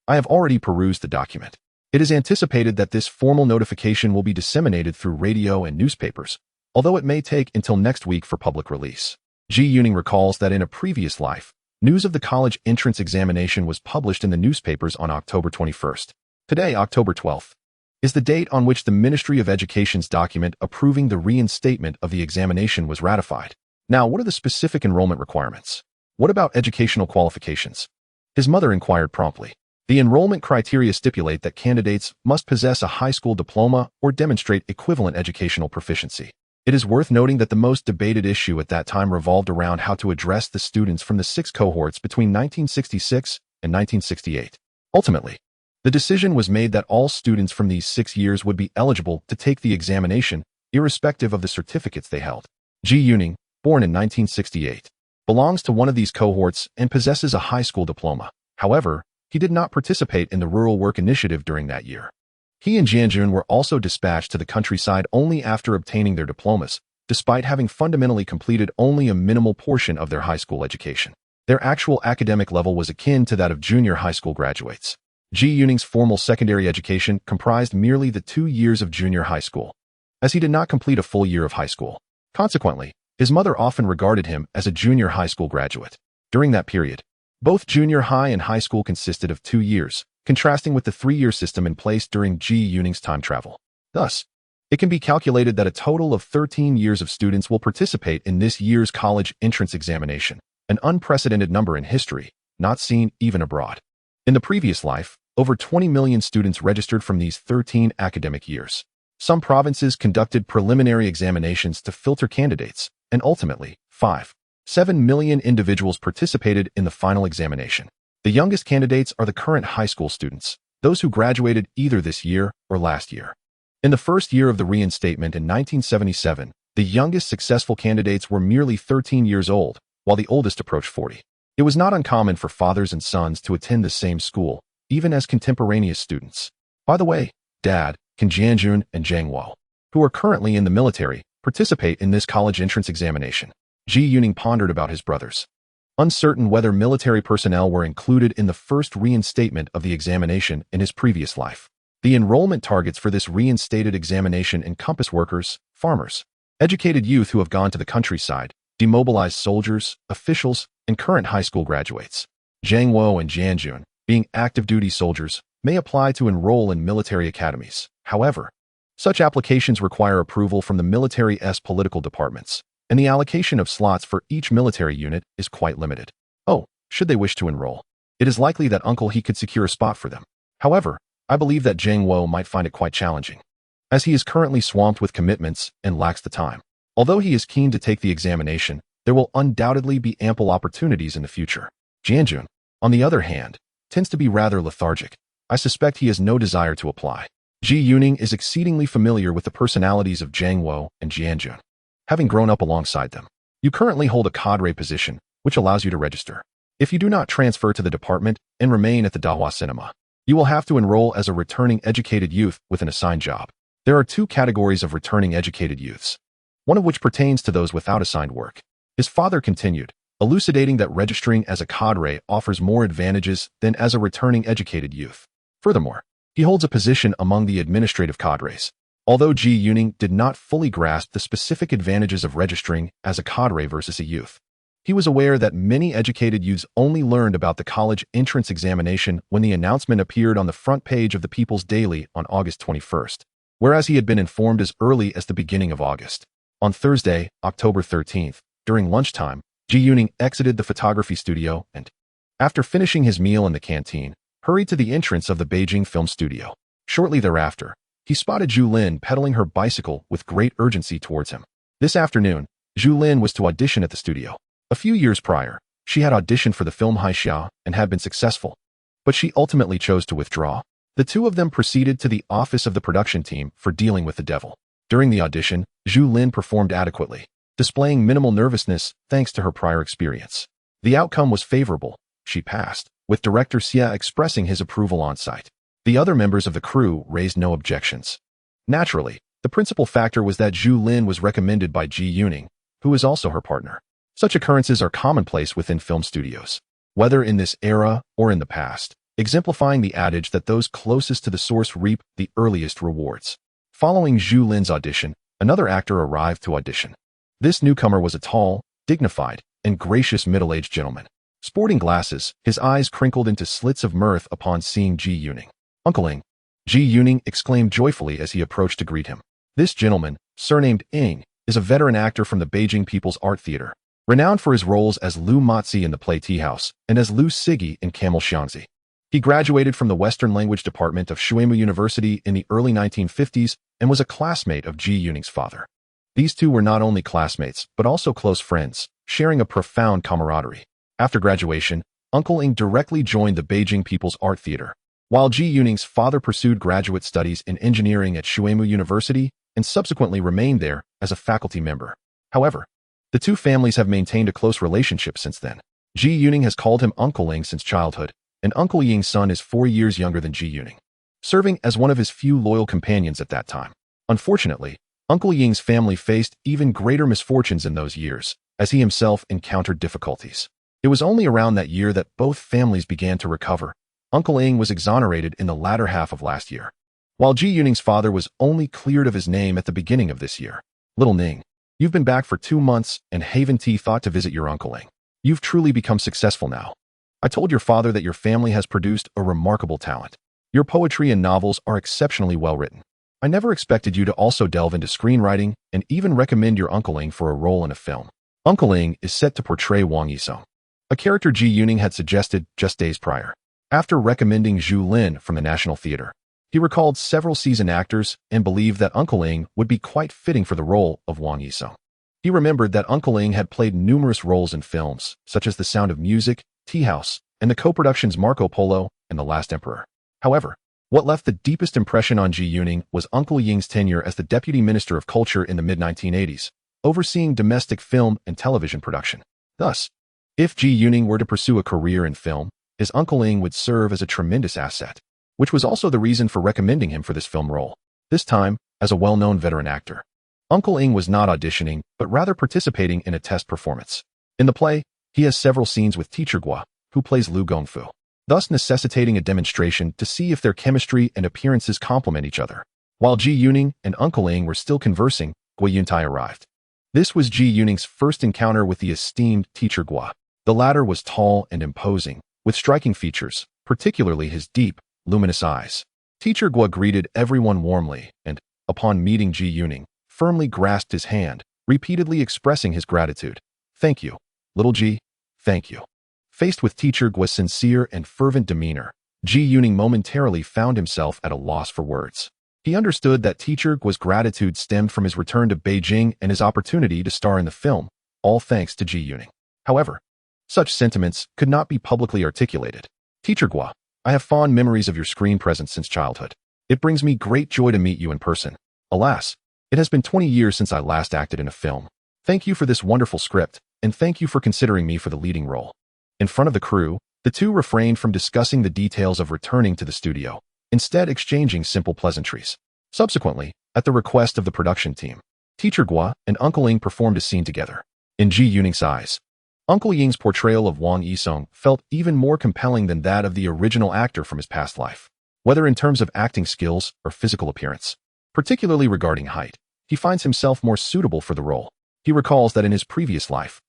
I have already perused the document. It is anticipated that this formal notification will be disseminated through radio and newspapers, although it may take until next week for public release. Ji Yuning recalls that in a previous life, news of the college entrance examination was published in the newspapers on October 21st. Today, October 12th, is the date on which the Ministry of Education's document approving the reinstatement of the examination was ratified. Now, what are the specific enrollment requirements? What about educational qualifications? His mother inquired promptly. The enrollment criteria stipulate that candidates must possess a high school diploma or demonstrate equivalent educational proficiency. It is worth noting that the most debated issue at that time revolved around how to address the students from the 6 cohorts between 1966 and 1968. Ultimately, The decision was made that all students from these 6 years would be eligible to take the examination, irrespective of the certificates they held. Ji Yuning, born in 1968, belongs to one of these cohorts and possesses a high school diploma. However, he did not participate in the rural work initiative during that year. He and Jianjun were also dispatched to the countryside only after obtaining their diplomas, despite having fundamentally completed only a minimal portion of their high school education. Their actual academic level was akin to that of junior high school graduates. Ji Yuning's formal secondary education comprised merely the 2 years of junior high school, as he did not complete a full year of high school. Consequently, his mother often regarded him as a junior high school graduate. During that period, both junior high and high school consisted of 2 years, contrasting with the 3-year system in place during Ji Yuning's time travel. Thus, it can be calculated that a total of 13 years of students will participate in this year's college entrance examination, an unprecedented number in history, not seen even abroad. In the previous life, over 20 million students registered from these 13 academic years. Some provinces conducted preliminary examinations to filter candidates, and ultimately, 7 million individuals participated in the final examination. The youngest candidates are the current high school students, those who graduated either this year or last year. In the first year of the reinstatement in 1977, the youngest successful candidates were merely 13 years old, while the oldest approached 40. It was not uncommon for fathers and sons to attend the same school, even as contemporaneous students. By the way, Dad, can Jianjun and Zhang Wo, who are currently in the military, participate in this college entrance examination? Ji Yuning pondered about his brothers. Uncertain whether military personnel were included in the first reinstatement of the examination in his previous life. The enrollment targets for this reinstated examination encompass workers, farmers, educated youth who have gone to the countryside, demobilized soldiers, officials, and current high school graduates. Zhang Wo and Jianjun, being active duty soldiers, may apply to enroll in military academies. However, such applications require approval from the military's political departments, and the allocation of slots for each military unit is quite limited. Should they wish to enroll, it is likely that Uncle He could secure a spot for them. However, I believe that Zhang Wo might find it quite challenging, as he is currently swamped with commitments and lacks the time. Although he is keen to take the examination, there will undoubtedly be ample opportunities in the future. Jianjun, on the other hand, tends to be rather lethargic. I suspect he has no desire to apply. Ji Yuning is exceedingly familiar with the personalities of Zhang Wo and Jianjun, having grown up alongside them. You currently hold a cadre position, which allows you to register. If you do not transfer to the department and remain at the Dahua Cinema, you will have to enroll as a returning educated youth with an assigned job. There are 2 categories of returning educated youths, one of which pertains to those without assigned work. His father continued, elucidating that registering as a cadre offers more advantages than as a returning educated youth. Furthermore, he holds a position among the administrative cadres. Although Ji Yuning did not fully grasp the specific advantages of registering as a cadre versus a youth, he was aware that many educated youths only learned about the college entrance examination when the announcement appeared on the front page of the People's Daily on August 21st, whereas he had been informed as early as the beginning of August. On Thursday, October 13th, during lunchtime, Ji Yuning exited the photography studio and, after finishing his meal in the canteen, hurried to the entrance of the Beijing film studio. Shortly thereafter, he spotted Zhu Lin pedaling her bicycle with great urgency towards him. This afternoon, Zhu Lin was to audition at the studio. A few years prior, she had auditioned for the film Haixia and had been successful, but she ultimately chose to withdraw. The 2 of them proceeded to the office of the production team for dealing with the devil. During the audition, Zhu Lin performed adequately, displaying minimal nervousness thanks to her prior experience. The outcome was favorable. She passed, with director Xia expressing his approval on site. The other members of the crew raised no objections. Naturally, the principal factor was that Zhu Lin was recommended by Ji Yuning, who is also her partner. Such occurrences are commonplace within film studios, whether in this era or in the past, exemplifying the adage that those closest to the source reap the earliest rewards. Following Zhu Lin's audition, another actor arrived to audition. This newcomer was a tall, dignified, and gracious middle-aged gentleman. Sporting glasses, his eyes crinkled into slits of mirth upon seeing Ji Yuning. "Uncle Ing," Ji Yuning exclaimed joyfully as he approached to greet him. This gentleman, surnamed Ing, is a veteran actor from the Beijing People's Art Theater, renowned for his roles as Lu Matzi in The Play Tea House and as Lu Siggy in Camel Xiangzi. He graduated from the Western Language Department of Shuimu University in the early 1950s and was a classmate of Ji Yuning's father. These 2 were not only classmates, but also close friends, sharing a profound camaraderie. After graduation, Uncle Ing directly joined the Beijing People's Art Theater, while Ji Yuning's father pursued graduate studies in engineering at Shuemu University and subsequently remained there as a faculty member. However, the two families have maintained a close relationship since then. Ji Yuning has called him Uncle Ling since childhood, and Uncle Ying's son is 4 years younger than Ji Yuning, serving as one of his few loyal companions at that time. Unfortunately, Uncle Ying's family faced even greater misfortunes in those years, as he himself encountered difficulties. It was only around that year that both families began to recover. Uncle Ying was exonerated in the latter half of last year, while Ji Yuning's father was only cleared of his name at the beginning of this year. Little Ning, you've been back for 2 months, and Haven T thought to visit your Uncle Ling. You've truly become successful now. I told your father that your family has produced a remarkable talent. Your poetry and novels are exceptionally well written. I never expected you to also delve into screenwriting and even recommend your Uncle Ling for a role in a film. Uncle Ling is set to portray Wang Yisong, a character Ji Yuning had suggested just days prior. After recommending Zhu Lin from the National Theater, he recalled several seasoned actors and believed that Uncle Ling would be quite fitting for the role of Wang Yisong. He remembered that Uncle Ling had played numerous roles in films, such as The Sound of Music, Tea House, and the co-productions Marco Polo and The Last Emperor. However, what left the deepest impression on Ji Yuning was Uncle Ying's tenure as the Deputy Minister of Culture in the mid-1980s, overseeing domestic film and television production. Thus, if Ji Yuning were to pursue a career in film, his Uncle Ling would serve as a tremendous asset, which was also the reason for recommending him for this film role. This time, as a well-known veteran actor. Uncle Ing was not auditioning, but rather participating in a test performance. In the play, he has several scenes with Teacher Gua, who plays Lu Gongfu, thus necessitating a demonstration to see if their chemistry and appearances complement each other. While Ji Yuning and Uncle Ing were still conversing, Gua Yuntai arrived. This was Ji Yuning's first encounter with the esteemed Teacher Gua. The latter was tall and imposing, with striking features, particularly his deep, luminous eyes. Teacher Gua greeted everyone warmly and, upon meeting Ji Yuning, firmly grasped his hand, repeatedly expressing his gratitude. Thank you, little Ji, thank you. Faced with Teacher Gua's sincere and fervent demeanor, Ji Yuning momentarily found himself at a loss for words. He understood that Teacher Gua's gratitude stemmed from his return to Beijing and his opportunity to star in the film, all thanks to Ji Yuning. However, such sentiments could not be publicly articulated. Teacher Gua, I have fond memories of your screen presence since childhood. It brings me great joy to meet you in person. Alas, it has been 20 years since I last acted in a film. Thank you for this wonderful script, and thank you for considering me for the leading role. In front of the crew, the two refrained from discussing the details of returning to the studio, instead exchanging simple pleasantries. Subsequently, at the request of the production team, Teacher Gua and Uncle Ing performed a scene together. In Ji Yuning's eyes, Uncle Ying's portrayal of Wang Yisong felt even more compelling than that of the original actor from his past life, whether in terms of acting skills or physical appearance. Particularly regarding height, he finds himself more suitable for the role. He recalls that in his previous life,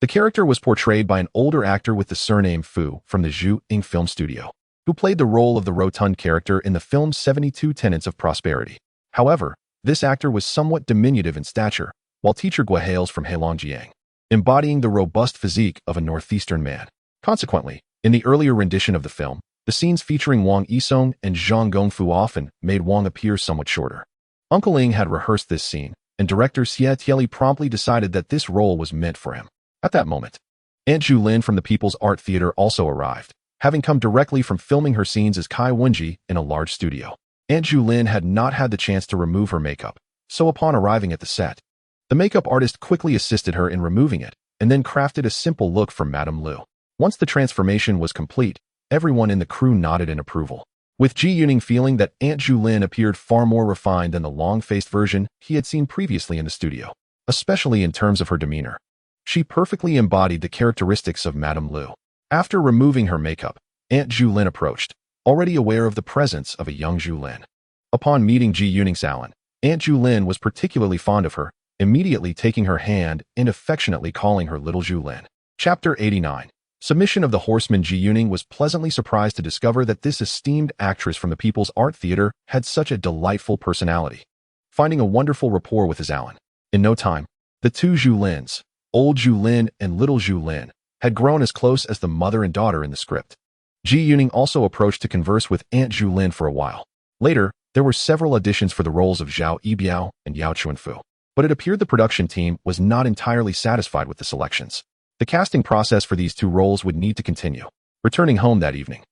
the character was portrayed by an older actor with the surname Fu from the Zhu Lin film studio, who played the role of the rotund character in the film's 72 Tenets of Prosperity. However, this actor was somewhat diminutive in stature, while Teacher Gua hails from Heilongjiang, embodying the robust physique of a northeastern man. Consequently, in the earlier rendition of the film, the scenes featuring Wang Yisong and Zhang Gongfu often made Wang appear somewhat shorter. Uncle Ing had rehearsed this scene, and director Xie Tieli promptly decided that this role was meant for him. At that moment, Aunt Zhu Lin from the People's Art Theater also arrived, having come directly from filming her scenes as Kai Wenji in a large studio. Aunt Zhu Lin had not had the chance to remove her makeup, so upon arriving at the set, the makeup artist quickly assisted her in removing it, and then crafted a simple look for Madame Lu. Once the transformation was complete, everyone in the crew nodded in approval, with Ji Yuning feeling that Aunt Zhu Lin appeared far more refined than the long-faced version he had seen previously in the studio, especially in terms of her demeanor. She perfectly embodied the characteristics of Madame Lu. After removing her makeup, Aunt Zhu Lin approached, already aware of the presence of a young Zhu Lin. Upon meeting Ji Yuning's Alan, Aunt Zhu Lin was particularly fond of her, immediately taking her hand and affectionately calling her little Zhu Lin. Chapter 89. Submission of the Horseman. Ji Yuning was pleasantly surprised to discover that this esteemed actress from the People's Art Theater had such a delightful personality, finding a wonderful rapport with his Alan. In no time, the two Zhu Lins, old Zhu Lin and little Zhu Lin, had grown as close as the mother and daughter in the script. Ji Yuning also approached to converse with Aunt Zhu Lin for a while. Later, there were several auditions for the roles of Zhao Yibiao and Yao Chuanfu, but it appeared the production team was not entirely satisfied with the selections. The casting process for these two roles would need to continue. Returning home that evening,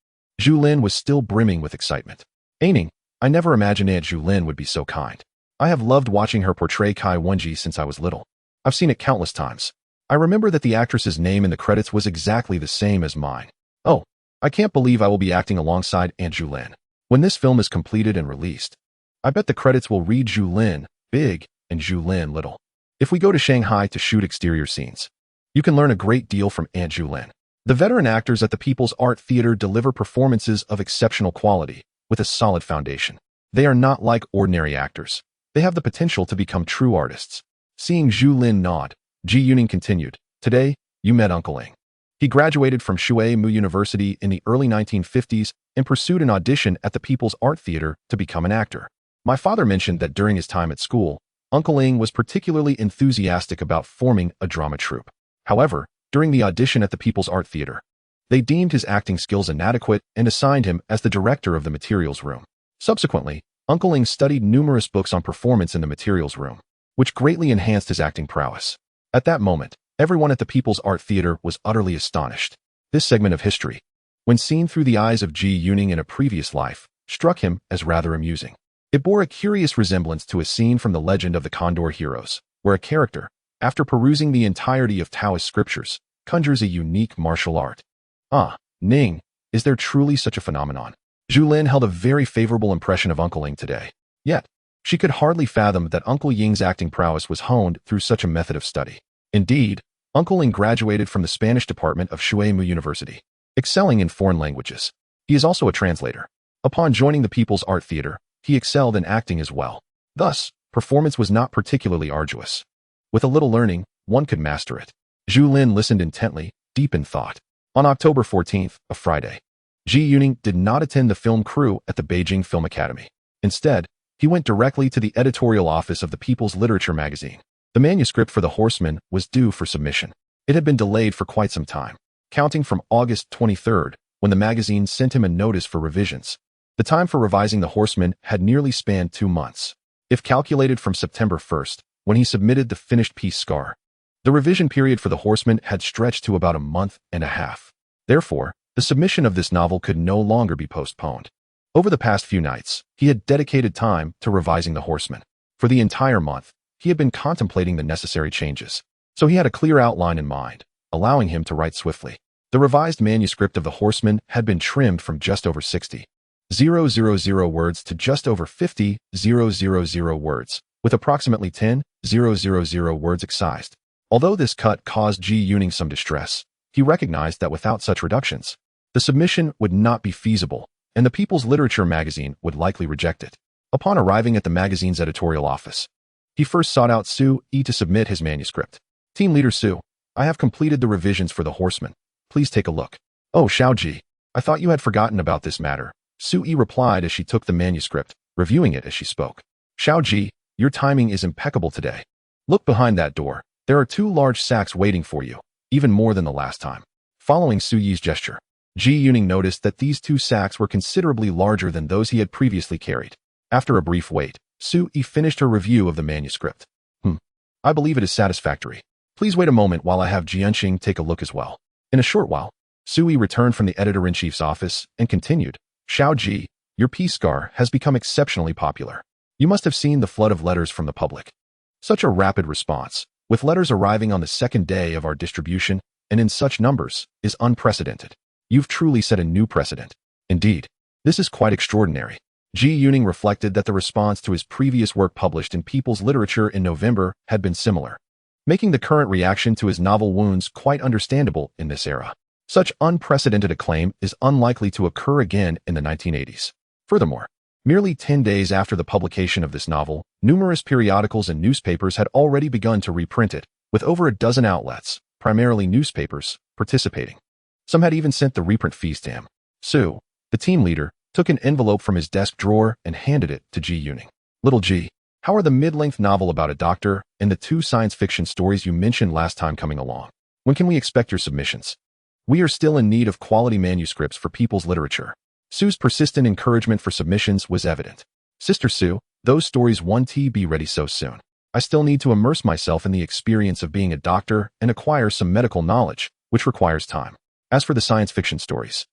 Zhu Lin was still brimming with excitement. Aning, I never imagined Aunt Zhu Lin would be so kind. I have loved watching her portray Kai Wenji since I was little. I've seen it countless times. I remember that the actress's name in the credits was exactly the same as mine. Oh, I can't believe I will be acting alongside Aunt Zhu Lin. When this film is completed and released, I bet the credits will read Zhu Lin, big, and Zhu Lin, little. If we go to Shanghai to shoot exterior scenes, you can learn a great deal from Aunt Zhu Lin. The veteran actors at the People's Art Theater deliver performances of exceptional quality, with a solid foundation. They are not like ordinary actors. They have the potential to become true artists. Seeing Zhu Lin nod, Ji Yuning continued, Today, you met Uncle Ing. He graduated from Shui-Mu University in the early 1950s and pursued an audition at the People's Art Theater to become an actor. My father mentioned that during his time at school, Uncle Ing was particularly enthusiastic about forming a drama troupe. However, during the audition at the People's Art Theater, they deemed his acting skills inadequate and assigned him as the director of the materials room. Subsequently, Uncle Ing studied numerous books on performance in the materials room, which greatly enhanced his acting prowess. At that moment, everyone at the People's Art Theater was utterly astonished. This segment of history, when seen through the eyes of Ji Yuning in a previous life, struck him as rather amusing. It bore a curious resemblance to a scene from the legend of the Condor Heroes, where a character, after perusing the entirety of Taoist scriptures, conjures a unique martial art. Ah, Ning, is there truly such a phenomenon? Zhu Lin held a very favorable impression of Uncle Ing today. Yet, she could hardly fathom that Uncle Ying's acting prowess was honed through such a method of study. Indeed, Uncle Ing graduated from the Spanish department of Shui-Mu University, excelling in foreign languages. He is also a translator. Upon joining the People's Art Theater, he excelled in acting as well. Thus, performance was not particularly arduous. With a little learning, one could master it. Zhu Lin listened intently, deep in thought. On October 14th, a Friday, Ji Yuning did not attend the film crew at the Beijing Film Academy. Instead, he went directly to the editorial office of the People's Literature magazine. The manuscript for The Horseman was due for submission. It had been delayed for quite some time, counting from August 23rd, when the magazine sent him a notice for revisions. The time for revising The Horseman had nearly spanned 2 months. If calculated from September 1st, when he submitted the finished piece Scar, the revision period for The Horseman had stretched to about a month and a half. Therefore, the submission of this novel could no longer be postponed. Over the past few nights, he had dedicated time to revising The Horseman. For the entire month, he had been contemplating the necessary changes, so he had a clear outline in mind, allowing him to write swiftly. The revised manuscript of The Horseman had been trimmed from just over 60,000 words to just over 50,000 words, with approximately 10,000 words excised. Although this cut caused Ji Yuning some distress, he recognized that without such reductions, the submission would not be feasible, and the People's Literature magazine would likely reject it. Upon arriving at the magazine's editorial office, he first sought out Su Yi to submit his manuscript. Team Leader Su, I have completed the revisions for The Horseman. Please take a look. Oh, Xiaoji, I thought you had forgotten about this matter, Su Yi replied as she took the manuscript, reviewing it as she spoke. Xiaoji, your timing is impeccable today. Look behind that door. There are 2 large sacks waiting for you, even more than the last time. Following Su Yi's gesture, Ji Yuning noticed that these 2 sacks were considerably larger than those he had previously carried. After a brief wait, Su Yi finished her review of the manuscript. I believe it is satisfactory. Please wait a moment while I have Jianxing take a look as well. In a short while, Su Yi returned from the editor-in-chief's office and continued, Xiaoji, your piece Scar has become exceptionally popular. You must have seen the flood of letters from the public. Such a rapid response, with letters arriving on the 2nd day of our distribution and in such numbers, is unprecedented. You've truly set a new precedent. Indeed, this is quite extraordinary. Ji Yuning reflected that the response to his previous work published in People's Literature in November had been similar, making the current reaction to his novel Wounds quite understandable in this era. Such unprecedented acclaim is unlikely to occur again in the 1980s. Furthermore, merely 10 days after the publication of this novel, numerous periodicals and newspapers had already begun to reprint it, with over a dozen outlets, primarily newspapers, participating. Some had even sent the reprint fees to him. Su, the team leader, took an envelope from his desk drawer and handed it to Ji Yuning. Little Ji, how are the mid-length novel about a doctor and the 2 science fiction stories you mentioned last time coming along? When can we expect your submissions? We are still in need of quality manuscripts for People's Literature. Su's persistent encouragement for submissions was evident. Sister Su, those stories won't be ready so soon. I still need to immerse myself in the experience of being a doctor and acquire some medical knowledge, which requires time. As for the science fiction stories,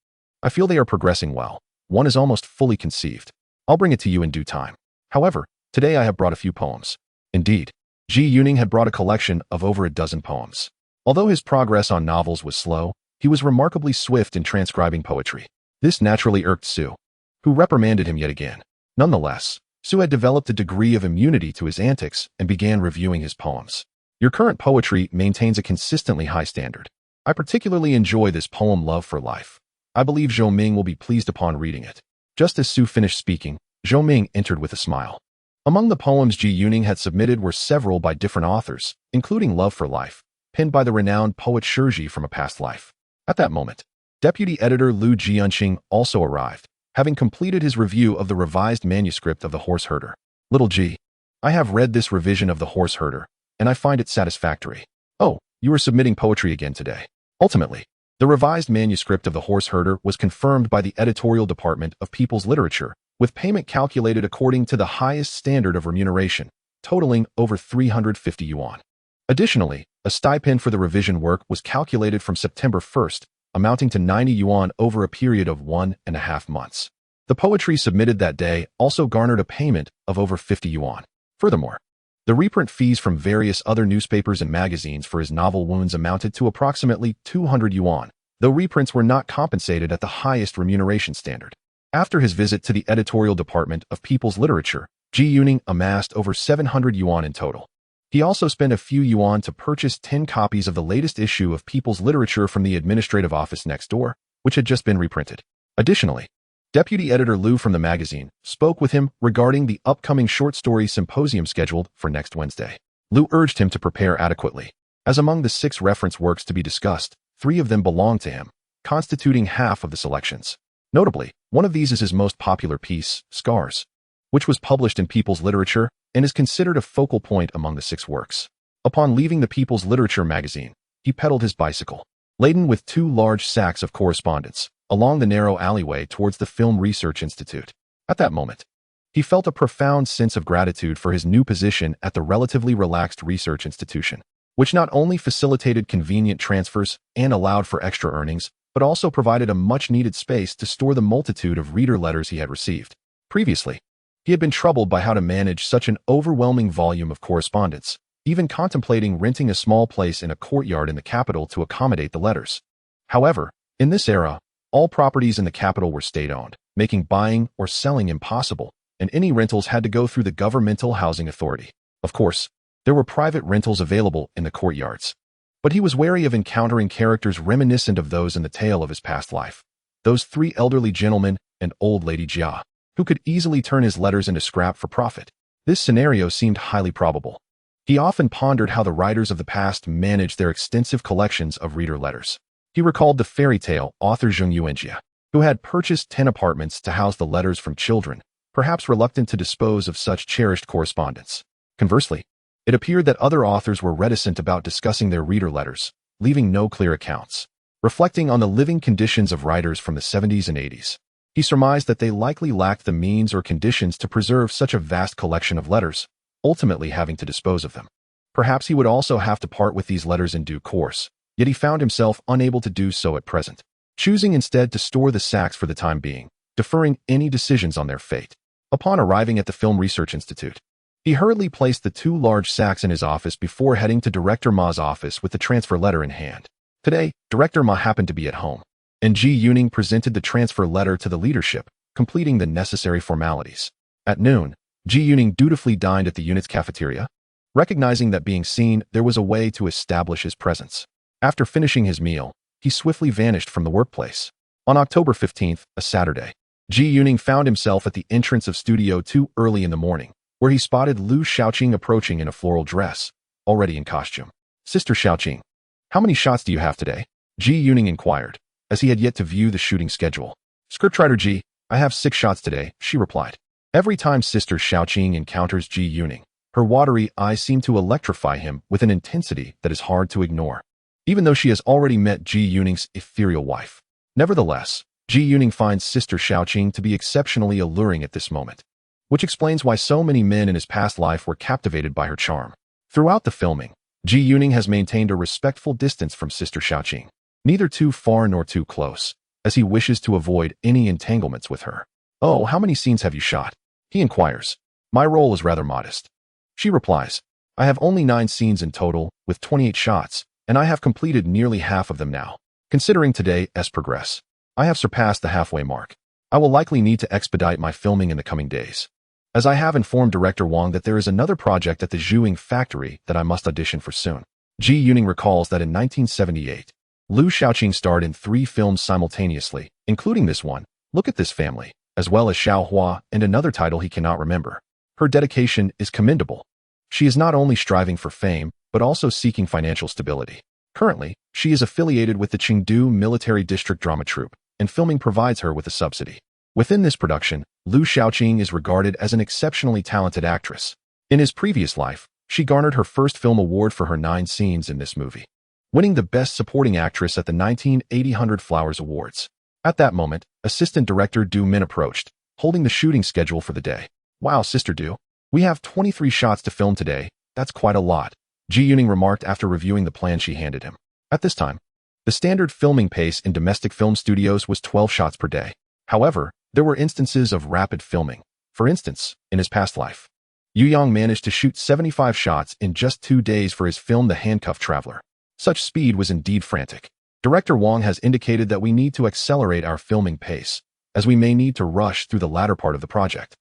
I feel they are progressing well. One is almost fully conceived. I'll bring it to you in due time. However, today I have brought a few poems. Indeed, Ji Yuning had brought a collection of over a dozen poems. Although his progress on novels was slow, he was remarkably swift in transcribing poetry. This naturally irked Su, who reprimanded him yet again. Nonetheless, Su had developed a degree of immunity to his antics and began reviewing his poems. Your current poetry maintains a consistently high standard. I particularly enjoy this poem Love for Life. I believe Zhou Ming will be pleased upon reading it. Just as Su finished speaking, Zhou Ming entered with a smile. Among the poems Ji Yuning had submitted were several by different authors, including Love for Life, penned by the renowned poet Shiji from a past life. At that moment, Deputy Editor Lu Jianqing also arrived, having completed his review of the revised manuscript of The Horse Herder. Little G, I have read this revision of The Horse Herder, and I find it satisfactory. Oh, you are submitting poetry again today. Ultimately, the revised manuscript of The Horse Herder was confirmed by the editorial department of People's Literature, with payment calculated according to the highest standard of remuneration, totaling over 350 yuan. Additionally, a stipend for the revision work was calculated from September 1st, amounting to 90 yuan over a period of 1.5 months. The poetry submitted that day also garnered a payment of over 50 yuan. Furthermore, the reprint fees from various other newspapers and magazines for his novel Wounds amounted to approximately 200 yuan, though reprints were not compensated at the highest remuneration standard. After his visit to the editorial department of People's Literature, Ji Yuning amassed over 700 yuan in total. He also spent a few yuan to purchase 10 copies of the latest issue of People's Literature from the administrative office next door, which had just been reprinted. Additionally, Deputy Editor Lu from the magazine spoke with him regarding the upcoming short story symposium scheduled for next Wednesday. Lu urged him to prepare adequately, as among the 6 reference works to be discussed, 3 of them belong to him, constituting half of the selections. Notably, one of these is his most popular piece, Scars, which was published in People's Literature and is considered a focal point among the 6 works. Upon leaving the People's Literature magazine, he pedaled his bicycle, laden with 2 large sacks of correspondence, along the narrow alleyway towards the Film Research Institute. At that moment, he felt a profound sense of gratitude for his new position at the relatively relaxed research institution, which not only facilitated convenient transfers and allowed for extra earnings, but also provided a much-needed space to store the multitude of reader letters he had received. Previously, he had been troubled by how to manage such an overwhelming volume of correspondence, even contemplating renting a small place in a courtyard in the capital to accommodate the letters. However, in this era, all properties in the capital were state-owned, making buying or selling impossible, and any rentals had to go through the governmental housing authority. Of course, there were private rentals available in the courtyards, but he was wary of encountering characters reminiscent of those in the tale of his past life. Those 3 elderly gentlemen and old lady Jia, who could easily turn his letters into scrap for profit. This scenario seemed highly probable. He often pondered how the writers of the past managed their extensive collections of reader letters. He recalled the fairy tale author Zheng Yuanjia, who had purchased 10 apartments to house the letters from children, perhaps reluctant to dispose of such cherished correspondence. Conversely, it appeared that other authors were reticent about discussing their reader letters, leaving no clear accounts. Reflecting on the living conditions of writers from the 70s and 80s, he surmised that they likely lacked the means or conditions to preserve such a vast collection of letters, ultimately having to dispose of them. Perhaps he would also have to part with these letters in due course, yet he found himself unable to do so at present, choosing instead to store the sacks for the time being, deferring any decisions on their fate. Upon arriving at the Film Research Institute, he hurriedly placed the 2 large sacks in his office before heading to Director Ma's office with the transfer letter in hand. Today, Director Ma happened to be at home, and Ji Yuning presented the transfer letter to the leadership, completing the necessary formalities. At noon, Ji Yuning dutifully dined at the unit's cafeteria, recognizing that being seen, there was a way to establish his presence. After finishing his meal, he swiftly vanished from the workplace. On October 15th, a Saturday, Ji Yuning found himself at the entrance of Studio 2 early in the morning, where he spotted Lu Xiaoqing approaching in a floral dress, already in costume. Sister Xiaoqing, how many shots do you have today? Ji Yuning inquired, as he had yet to view the shooting schedule. Scriptwriter Ji, I have 6 shots today, she replied. Every time Sister Xiaoqing encounters Ji Yuning, her watery eyes seem to electrify him with an intensity that is hard to ignore, even though she has already met Ji Yuning's ethereal wife. Nevertheless, Ji Yuning finds Sister Xiaoqing to be exceptionally alluring at this moment, which explains why so many men in his past life were captivated by her charm. Throughout the filming, Ji Yuning has maintained a respectful distance from Sister Xiaoqing, neither too far nor too close, as he wishes to avoid any entanglements with her. "Oh, how many scenes have you shot?" he inquires. "My role is rather modest." She replies, "I have only 9 scenes in total, with 28 shots, and I have completed nearly half of them now. Considering today's progress, I have surpassed the halfway mark. I will likely need to expedite my filming in the coming days, as I have informed director Wang that there is another project at the Zhuing factory that I must audition for soon." Ji Yuning recalls that in 1978, Liu Shaoqing starred in 3 films simultaneously, including this one, Look at This Family, as well as Xiao Hua and another title he cannot remember. Her dedication is commendable. She is not only striving for fame, but also seeking financial stability. Currently, she is affiliated with the Chengdu Military District Drama Troupe, and filming provides her with a subsidy. Within this production, Liu Shaoqing is regarded as an exceptionally talented actress. In his previous life, she garnered her first film award for her 9 scenes in this movie, winning the Best Supporting Actress at the 1980 100 Flowers Awards. At that moment, assistant director Du Min approached, holding the shooting schedule for the day. "Wow, Sister Du, we have 23 shots to film today. That's quite a lot," Ji Yuning remarked after reviewing the plan she handed him. At this time, the standard filming pace in domestic film studios was 12 shots per day. However, there were instances of rapid filming. For instance, in his past life, Yu Yang managed to shoot 75 shots in just 2 days for his film The Handcuffed Traveler. Such speed was indeed frantic. Director Wang has indicated that we need to accelerate our filming pace, as we may need to rush through the latter part of the project.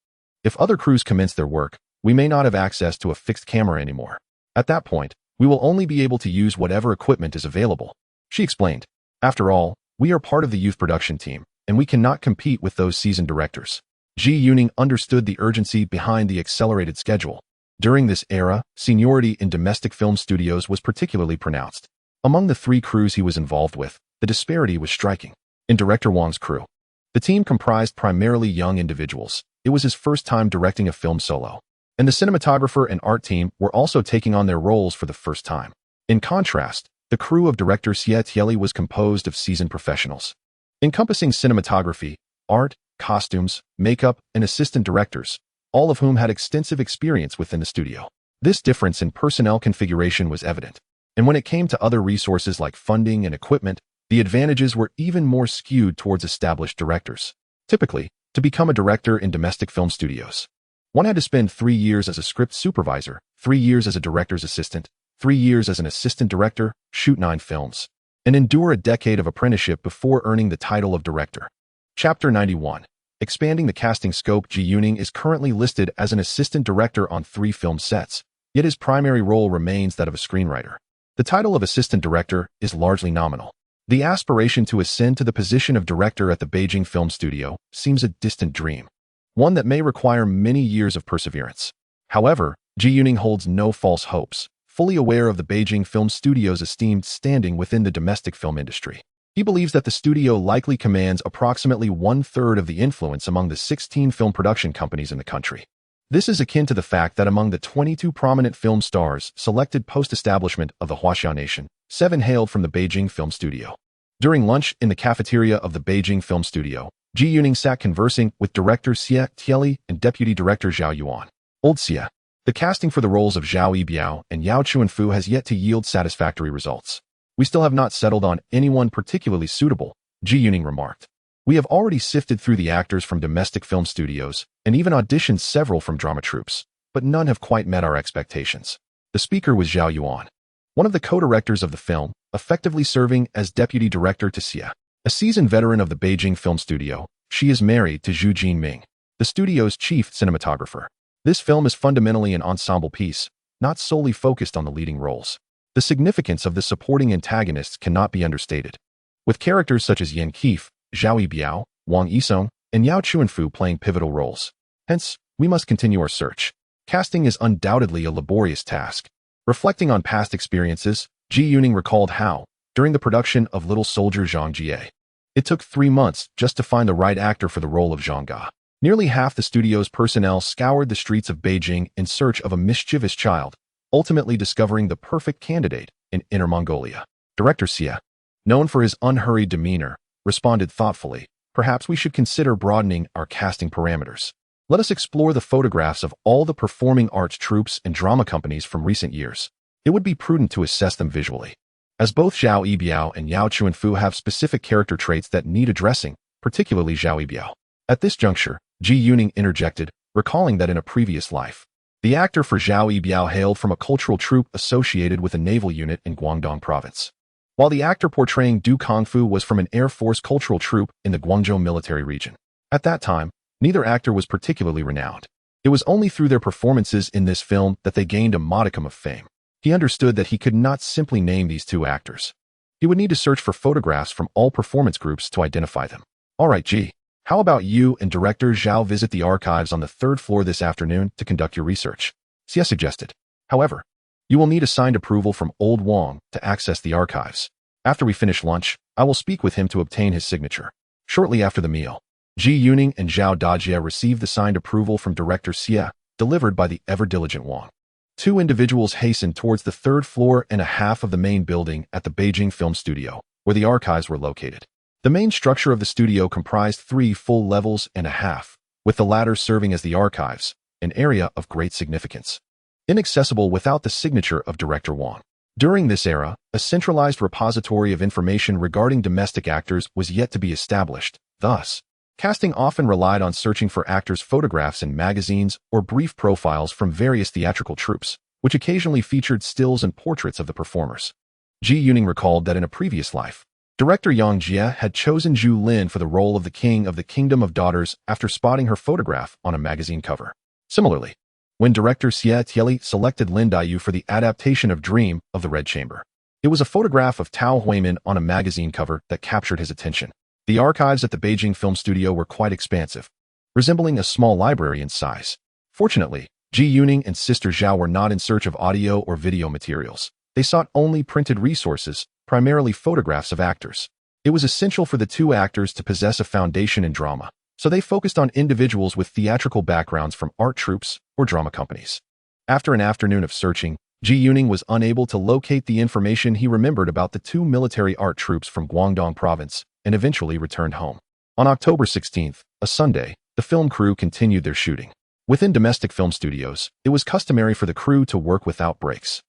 If other crews commence their work, we may not have access to a fixed camera anymore. At that point, we will only be able to use whatever equipment is available, she explained. After all, we are part of the youth production team, and we cannot compete with those seasoned directors. Ji Yuning understood the urgency behind the accelerated schedule. During this era, seniority in domestic film studios was particularly pronounced. Among the 3 crews he was involved with, the disparity was striking. In director Wang's crew, the team comprised primarily young individuals. It was his first time directing a film solo, and the cinematographer and art team were also taking on their roles for the first time. In contrast, the crew of director Xie Tieli was composed of seasoned professionals, encompassing cinematography, art, costumes, makeup, and assistant directors, all of whom had extensive experience within the studio. This difference in personnel configuration was evident, and when it came to other resources like funding and equipment, the advantages were even more skewed towards established directors. Typically, to become a director in domestic film studios, one had to spend 3 years as a script supervisor, 3 years as a director's assistant, 3 years as an assistant director, shoot 9 films, and endure a decade of apprenticeship before earning the title of director. Chapter 91. Expanding the casting scope. Ji Yuning is currently listed as an assistant director on 3 film sets, yet his primary role remains that of a screenwriter. The title of assistant director is largely nominal. The aspiration to ascend to the position of director at the Beijing Film Studio seems a distant dream, one that may require many years of perseverance. However, Ji Yuning holds no false hopes, fully aware of the Beijing Film Studio's esteemed standing within the domestic film industry. He believes that the studio likely commands approximately 1/3 of the influence among the 16 film production companies in the country. This is akin to the fact that among the 22 prominent film stars selected post-establishment of the Huaxia Nation, 7 hailed from the Beijing Film Studio. During lunch in the cafeteria of the Beijing Film Studio, Ji Yuning sat conversing with director Xie Tieli and deputy director Zhao Yuan. Old Xie. The casting for the roles of Zhao Yibiao and Yao Chuanfu has yet to yield satisfactory results. "We still have not settled on anyone particularly suitable," Ji Yuning remarked. "We have already sifted through the actors from domestic film studios and even auditioned several from drama troupes, but none have quite met our expectations." The speaker was Zhao Yuan, one of the co-directors of the film, effectively serving as deputy director to Xie. A seasoned veteran of the Beijing Film Studio, she is married to Zhu Jinming, the studio's chief cinematographer. This film is fundamentally an ensemble piece, not solely focused on the leading roles. The significance of the supporting antagonists cannot be understated, with characters such as Yan Keefe, Zhao Yibiao, Wang Yisong, and Yao Chuanfu playing pivotal roles. Hence, we must continue our search. Casting is undoubtedly a laborious task. Reflecting on past experiences, Ji Yuning recalled how, during the production of Little Soldier Zhang Jie, it took 3 months just to find the right actor for the role of Zhang Ga. Nearly half the studio's personnel scoured the streets of Beijing in search of a mischievous child, ultimately discovering the perfect candidate in Inner Mongolia. Director Xie, known for his unhurried demeanor, responded thoughtfully, "Perhaps we should consider broadening our casting parameters. Let us explore the photographs of all the performing arts troupes and drama companies from recent years. It would be prudent to assess them visually. as both Zhao Yibiao and Yao Chuanfu have specific character traits that need addressing, particularly Zhao Yibiao. At this juncture, Ji Yuning interjected, recalling that in a previous life, the actor for Zhao Yibiao hailed from a cultural troupe associated with a naval unit in Guangdong province, while the actor portraying Du Kongfu was from an Air Force cultural troupe in the Guangzhou military region. At that time, neither actor was particularly renowned. It was only through their performances in this film that they gained a modicum of fame. He understood that he could not simply name these two actors. He would need to search for photographs from all performance groups to identify them. All right, G. How about you and director Zhao visit the archives on the 3rd floor this afternoon to conduct your research? Xie suggested. However, you will need a signed approval from Old Wang to access the archives. After we finish lunch, I will speak with him to obtain his signature. Shortly after the meal, Ji Yuning and Zhao Dajie received the signed approval from director Xie, delivered by the ever-diligent Wang. Two individuals hastened towards the 3rd floor and a half of the main building at the Beijing Film Studio, where the archives were located. The main structure of the studio comprised 3 full levels and a half, with the latter serving as the archives, an area of great significance, inaccessible without the signature of director Wang. During this era, a centralized repository of information regarding domestic actors was yet to be established. Thus, casting often relied on searching for actors' photographs in magazines or brief profiles from various theatrical troupes, which occasionally featured stills and portraits of the performers. Ji Yuning recalled that in a previous life, director Yang Jie had chosen Zhu Lin for the role of the king of the Kingdom of Daughters after spotting her photograph on a magazine cover. Similarly, when director Xie Tieli selected Lin Daiyu for the adaptation of Dream of the Red Chamber, it was a photograph of Tao Huimin on a magazine cover that captured his attention. The archives at the Beijing Film Studio were quite expansive, resembling a small library in size. Fortunately, Ji Yuning and sister Zhao were not in search of audio or video materials. They sought only printed resources, primarily photographs of actors. It was essential for the two actors to possess a foundation in drama, so they focused on individuals with theatrical backgrounds from art troupes or drama companies. After an afternoon of searching, Ji Yuning was unable to locate the information he remembered about the 2 military art troupes from Guangdong province and eventually returned home. On October 16th, a Sunday, the film crew continued their shooting. Within domestic film studios, it was customary for the crew to work without breaks,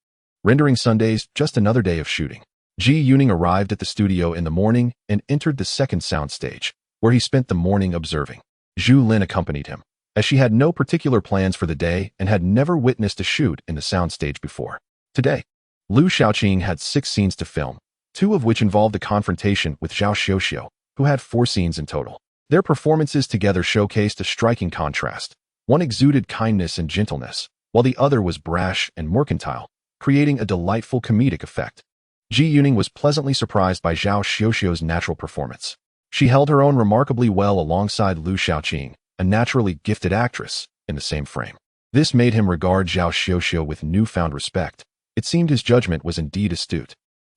rendering Sundays just another day of shooting. Ji Yuning arrived at the studio in the morning and entered the second sound stage, where he spent the morning observing. Zhu Lin accompanied him, as she had no particular plans for the day and had never witnessed a shoot in the sound stage before. Today, Liu Shaoqing had 6 scenes to film, 2 of which involved a confrontation with Zhao Xiuxiu, who had 4 scenes in total. Their performances together showcased a striking contrast. One exuded kindness and gentleness, while the other was brash and mercantile, creating a delightful comedic effect. Ji Yuning was pleasantly surprised by Zhao Xiuxiu's natural performance. She held her own remarkably well alongside Liu Shaoqing, a naturally gifted actress, in the same frame. This made him regard Zhao Xiuxiu with newfound respect. It seemed his judgment was indeed astute,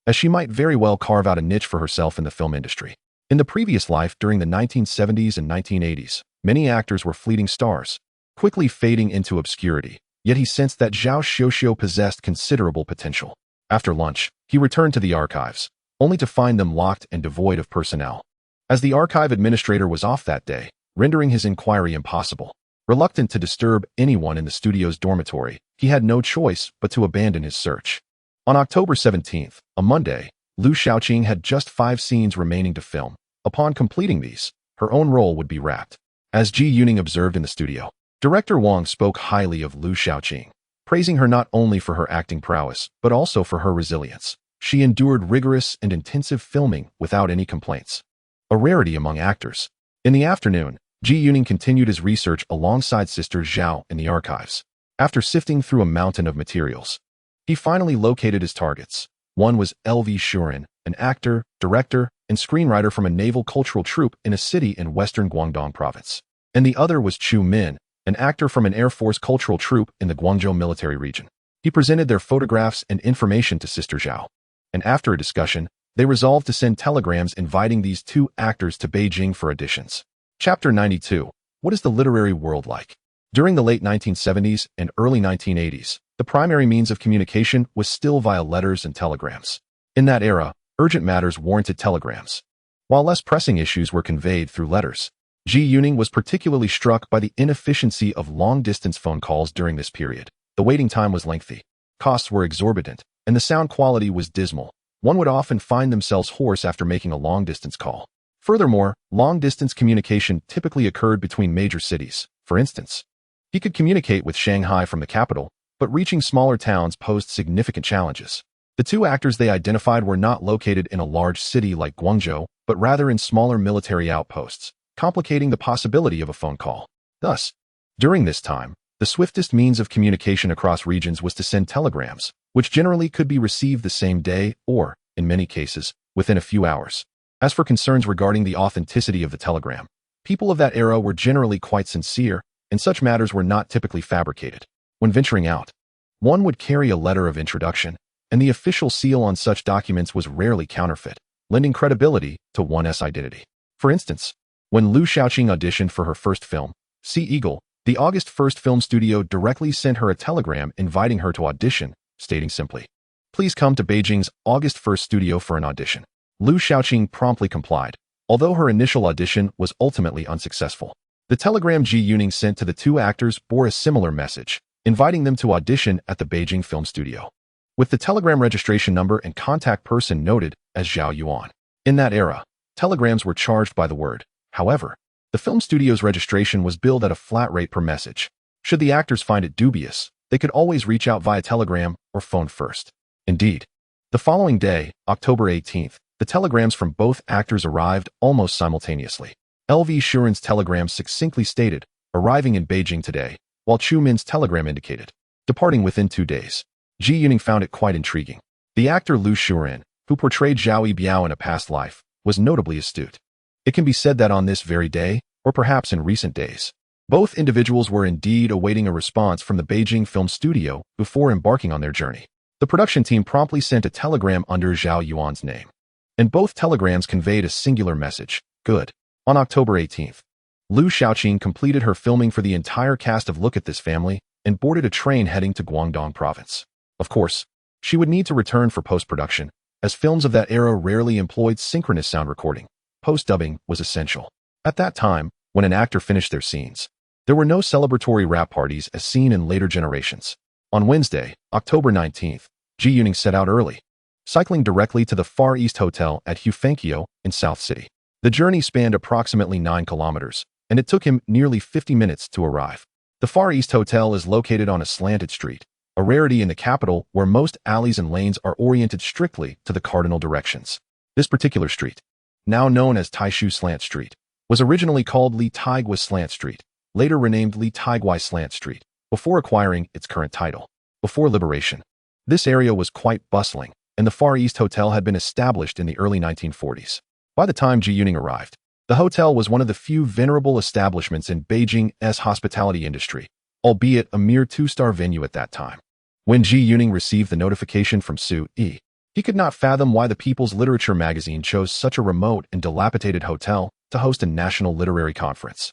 as she might very well carve out a niche for herself in the film industry. In the previous life, during the 1970s and 1980s, many actors were fleeting stars, quickly fading into obscurity, yet he sensed that Zhao Xiuxiu possessed considerable potential. After lunch, he returned to the archives, only to find them locked and devoid of personnel, as the archive administrator was off that day, rendering his inquiry impossible. Reluctant to disturb anyone in the studio's dormitory, he had no choice but to abandon his search. On October 17th, a Monday, Liu Shaoqing had just 5 scenes remaining to film. Upon completing these, her own role would be wrapped. As Ji Yuning observed in the studio, director Wang spoke highly of Liu Shaoqing, praising her not only for her acting prowess, but also for her resilience. She endured rigorous and intensive filming without any complaints, a rarity among actors. In the afternoon, Ji Yuning continued his research alongside sister Zhao in the archives. After sifting through a mountain of materials, he finally located his targets. One was L.V. Shuren, an actor, director, and screenwriter from a naval cultural troupe in a city in western Guangdong province. And the other was Chu Min, an actor from an Air Force cultural troupe in the Guangzhou military region. He presented their photographs and information to sister Zhao, and after a discussion, they resolved to send telegrams inviting these 2 actors to Beijing for auditions. Chapter 92. What is the literary world like? During the late 1970s and early 1980s, the primary means of communication was still via letters and telegrams. In that era, urgent matters warranted telegrams, while less pressing issues were conveyed through letters. Ji Yuning was particularly struck by the inefficiency of long-distance phone calls during this period. The waiting time was lengthy, costs were exorbitant, and the sound quality was dismal. one would often find themselves hoarse after making a long-distance call. Furthermore, long-distance communication typically occurred between major cities. For instance, he could communicate with Shanghai from the capital, but reaching smaller towns posed significant challenges. The two actors they identified were not located in a large city like Guangzhou, but rather in smaller military outposts, complicating the possibility of a phone call. Thus, during this time, the swiftest means of communication across regions was to send telegrams, which generally could be received the same day or, in many cases, within a few hours. As for concerns regarding the authenticity of the telegram, people of that era were generally quite sincere, and such matters were not typically fabricated. When venturing out, one would carry a letter of introduction, and the official seal on such documents was rarely counterfeit, lending credibility to one's identity. For instance, when Liu Shaoqing auditioned for her first film, Sea Eagle, the August 1st film studio directly sent her a telegram inviting her to audition, stating simply, "Please come to Beijing's August 1st studio for an audition." Liu Shaoqing promptly complied, although her initial audition was ultimately unsuccessful. The telegram Ji Yuning sent to the two actors bore a similar message, inviting them to audition at the Beijing film studio, with the telegram registration number and contact person noted as Zhao Yuan. In that era, telegrams were charged by the word. However, the film studio's registration was billed at a flat rate per message. Should the actors find it dubious, they could always reach out via telegram or phone first. Indeed, the following day, October 18th, the telegrams from both actors arrived almost simultaneously. LV Shuren's telegram succinctly stated, "Arriving in Beijing today," while Chu Min's telegram indicated, "Departing within 2 days." Ji Yuning found it quite intriguing. The actor Liu Shuren, who portrayed Zhao Yibiao in a past life, was notably astute. It can be said that on this very day, or perhaps in recent days, both individuals were indeed awaiting a response from the Beijing film studio before embarking on their journey. The production team promptly sent a telegram under Zhao Yuan's name, and both telegrams conveyed a singular message: good. On October 18th, Liu Shaoqing completed her filming for the entire cast of Look at This Family and boarded a train heading to Guangdong province. Of course, she would need to return for post-production, as films of that era rarely employed synchronous sound recording. Post-dubbing was essential. At that time, when an actor finished their scenes, there were no celebratory wrap parties as seen in later generations. On Wednesday, October 19th, Ji Yuning set out early, cycling directly to the Far East Hotel at Hufengqiu in South City. The journey spanned approximately 9 kilometers, and it took him nearly 50 minutes to arrive. The Far East Hotel is located on a slanted street, a rarity in the capital where most alleys and lanes are oriented strictly to the cardinal directions. This particular street, now known as Taishu Slant Street, was originally called Li Taigua Slant Street, later renamed Li Taiguai Slant Street, before acquiring its current title. Before liberation, this area was quite bustling, and the Far East Hotel had been established in the early 1940s. By the time Ji Yuning arrived, the hotel was one of the few venerable establishments in Beijing's hospitality industry, albeit a mere 2-star venue at that time. When Ji Yuning received the notification from Su Yi, he could not fathom why the People's Literature magazine chose such a remote and dilapidated hotel to host a national literary conference.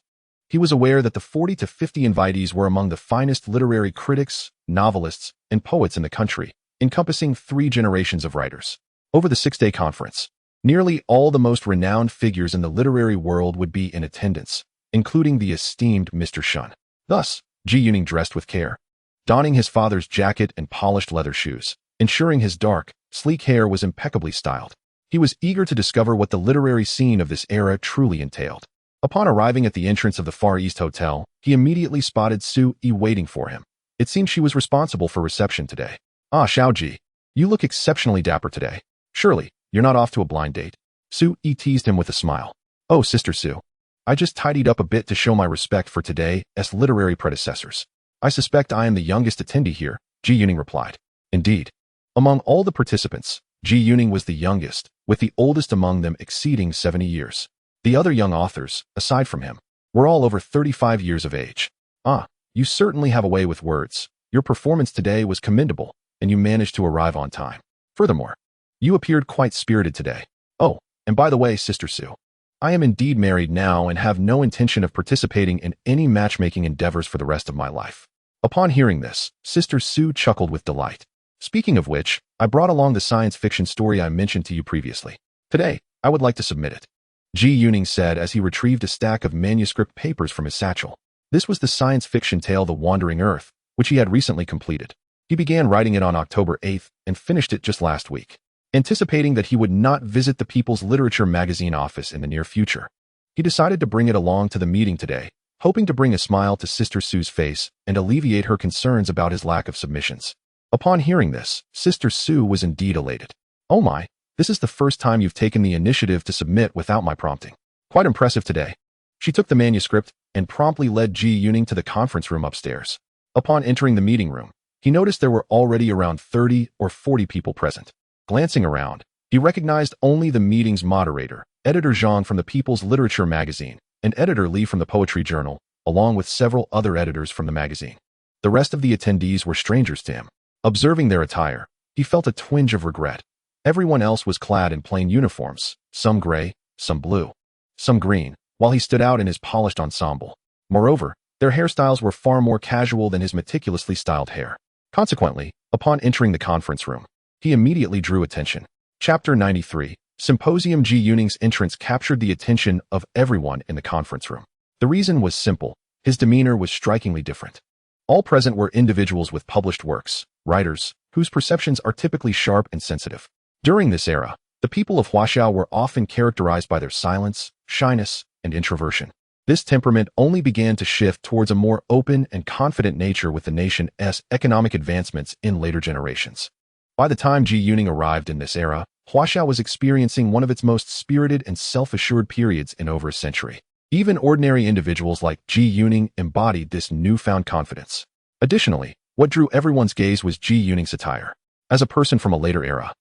He was aware that the 40 to 50 invitees were among the finest literary critics, novelists, and poets in the country, encompassing 3 generations of writers. Over the 6-day conference, nearly all the most renowned figures in the literary world would be in attendance, including the esteemed Mr. Shun. Thus, Ji Yuning dressed with care, donning his father's jacket and polished leather shoes, ensuring his dark, sleek hair was impeccably styled. He was eager to discover what the literary scene of this era truly entailed. Upon arriving at the entrance of the Far East Hotel, he immediately spotted Su Yi waiting for him. It seemed she was responsible for reception today. "Ah, Xiaoji, you look exceptionally dapper today. Surely, you're not off to a blind date?" Su Yi teased him with a smile. "Oh, Sister Su, I just tidied up a bit to show my respect for today's literary predecessors. I suspect I am the youngest attendee here," Ji Yuning replied. Indeed, among all the participants, Ji Yuning was the youngest, with the oldest among them exceeding 70 years. The other young authors, aside from him, were all over 35 years of age. "Ah, you certainly have a way with words. Your performance today was commendable, and you managed to arrive on time. Furthermore, you appeared quite spirited today. Oh, and by the way, Sister Su, I am indeed married now and have no intention of participating in any matchmaking endeavors for the rest of my life." Upon hearing this, Sister Su chuckled with delight. "Speaking of which, I brought along the science fiction story I mentioned to you previously. Today, I would like to submit it," Ji Yuning said as he retrieved a stack of manuscript papers from his satchel. This was the science fiction tale The Wandering Earth, which he had recently completed. He began writing it on October 8th and finished it just last week. Anticipating that he would not visit the People's Literature magazine office in the near future, he decided to bring it along to the meeting today, hoping to bring a smile to Sister Sue's face and alleviate her concerns about his lack of submissions. Upon hearing this, Sister Sue was indeed elated. "Oh my, this is the first time you've taken the initiative to submit without my prompting. Quite impressive today." She took the manuscript and promptly led Ji Yuning to the conference room upstairs. Upon entering the meeting room, he noticed there were already around 30 or 40 people present. Glancing around, he recognized only the meeting's moderator, Editor Zhang from the People's Literature magazine, and Editor Li from the Poetry Journal, along with several other editors from the magazine. The rest of the attendees were strangers to him. Observing their attire, he felt a twinge of regret. Everyone else was clad in plain uniforms, some gray, some blue, some green, while he stood out in his polished ensemble. Moreover, their hairstyles were far more casual than his meticulously styled hair. Consequently, upon entering the conference room, he immediately drew attention. Chapter 93, Symposium. Ji Yuning's entrance captured the attention of everyone in the conference room. The reason was simple. His demeanor was strikingly different. All present were individuals with published works, writers, whose perceptions are typically sharp and sensitive. During this era, the people of Huaxiao were often characterized by their silence, shyness, and introversion. This temperament only began to shift towards a more open and confident nature with the nation's economic advancements in later generations. By the time Ji Yuning arrived in this era, Huaxiao was experiencing one of its most spirited and self-assured periods in over a century. Even ordinary individuals like Ji Yuning embodied this newfound confidence. Additionally, what drew everyone's gaze was Ji Yuning's attire. As a person from a later era,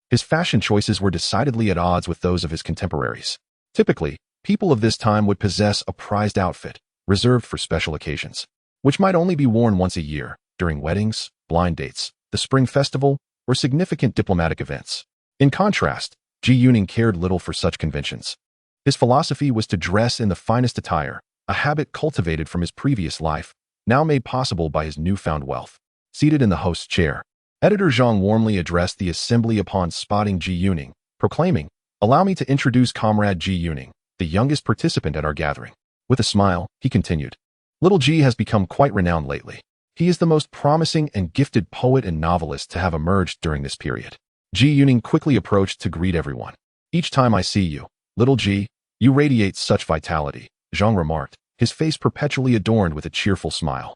his fashion choices were decidedly at odds with those of his contemporaries. Typically, people of this time would possess a prized outfit, reserved for special occasions, which might only be worn once a year, during weddings, blind dates, the Spring Festival, or significant diplomatic events. In contrast, Ji Yuning cared little for such conventions. His philosophy was to dress in the finest attire, a habit cultivated from his previous life, now made possible by his newfound wealth. Seated in the host's chair, Editor Zhang warmly addressed the assembly upon spotting Ji Yuning, proclaiming, "Allow me to introduce Comrade Ji Yuning, the youngest participant at our gathering." With a smile, he continued, "Little Ji has become quite renowned lately. He is the most promising and gifted poet and novelist to have emerged during this period." Ji Yuning quickly approached to greet everyone. "Each time I see you, Little Ji, you radiate such vitality," Zhang remarked, his face perpetually adorned with a cheerful smile.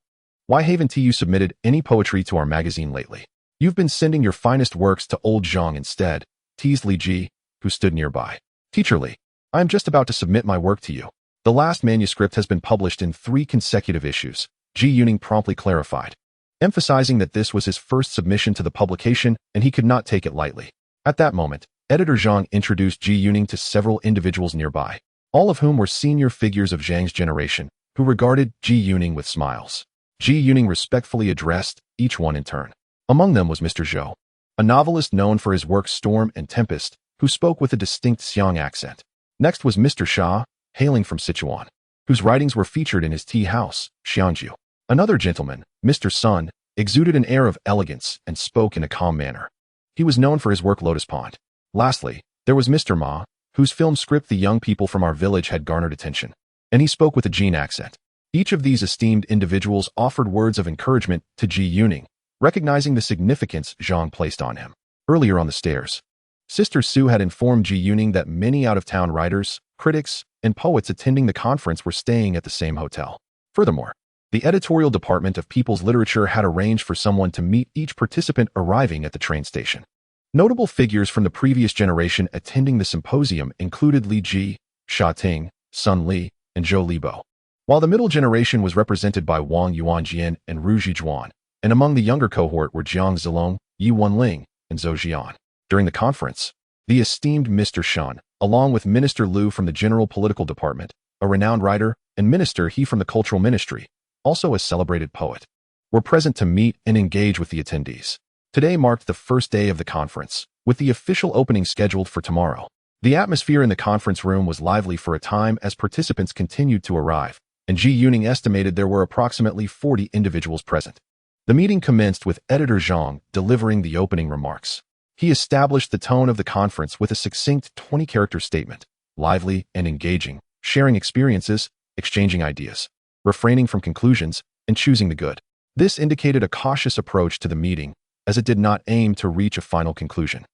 "Why haven't you submitted any poetry to our magazine lately? You've been sending your finest works to old Zhang instead," teased Li Ji, who stood nearby. "Teacher Li, I am just about to submit my work to you. The last manuscript has been published in 3 consecutive issues," Ji Yuning promptly clarified, emphasizing that this was his first submission to the publication and he could not take it lightly. At that moment, Editor Zhang introduced Ji Yuning to several individuals nearby, all of whom were senior figures of Zhang's generation, who regarded Ji Yuning with smiles. Ji Yuning respectfully addressed each one in turn. Among them was Mr. Zhou, a novelist known for his works Storm and Tempest, who spoke with a distinct Xiang accent. Next was Mr. Xia, hailing from Sichuan, whose writings were featured in his tea house, Xiangju. Another gentleman, Mr. Sun, exuded an air of elegance and spoke in a calm manner. He was known for his work Lotus Pond. Lastly, there was Mr. Ma, whose film script The Young People from Our Village had garnered attention, and he spoke with a Jin accent. Each of these esteemed individuals offered words of encouragement to Ji Yuning, recognizing the significance Zhang placed on him. Earlier on the stairs, Sister Sue had informed Ji Yuning that many out-of-town writers, critics, and poets attending the conference were staying at the same hotel. Furthermore, the editorial department of People's Literature had arranged for someone to meet each participant arriving at the train station. Notable figures from the previous generation attending the symposium included Li Ji, Xia Ting, Sun Li, and Zhou Libo, while the middle generation was represented by Wang Yuanjian and Ru Zhizhuan, and among the younger cohort were Jiang Zilong, Yi Wenling, and Zhou Jian. During the conference, the esteemed Mr. Shen, along with Minister Liu from the General Political Department, a renowned writer, and Minister He from the Cultural Ministry, also a celebrated poet, were present to meet and engage with the attendees. Today marked the first day of the conference, with the official opening scheduled for tomorrow. The atmosphere in the conference room was lively for a time as participants continued to arrive, and Ji Yuning estimated there were approximately 40 individuals present. The meeting commenced with Editor Zhang delivering the opening remarks. He established the tone of the conference with a succinct 20-character statement, lively and engaging, sharing experiences, exchanging ideas, refraining from conclusions, and choosing the good. This indicated a cautious approach to the meeting, as it did not aim to reach a final conclusion.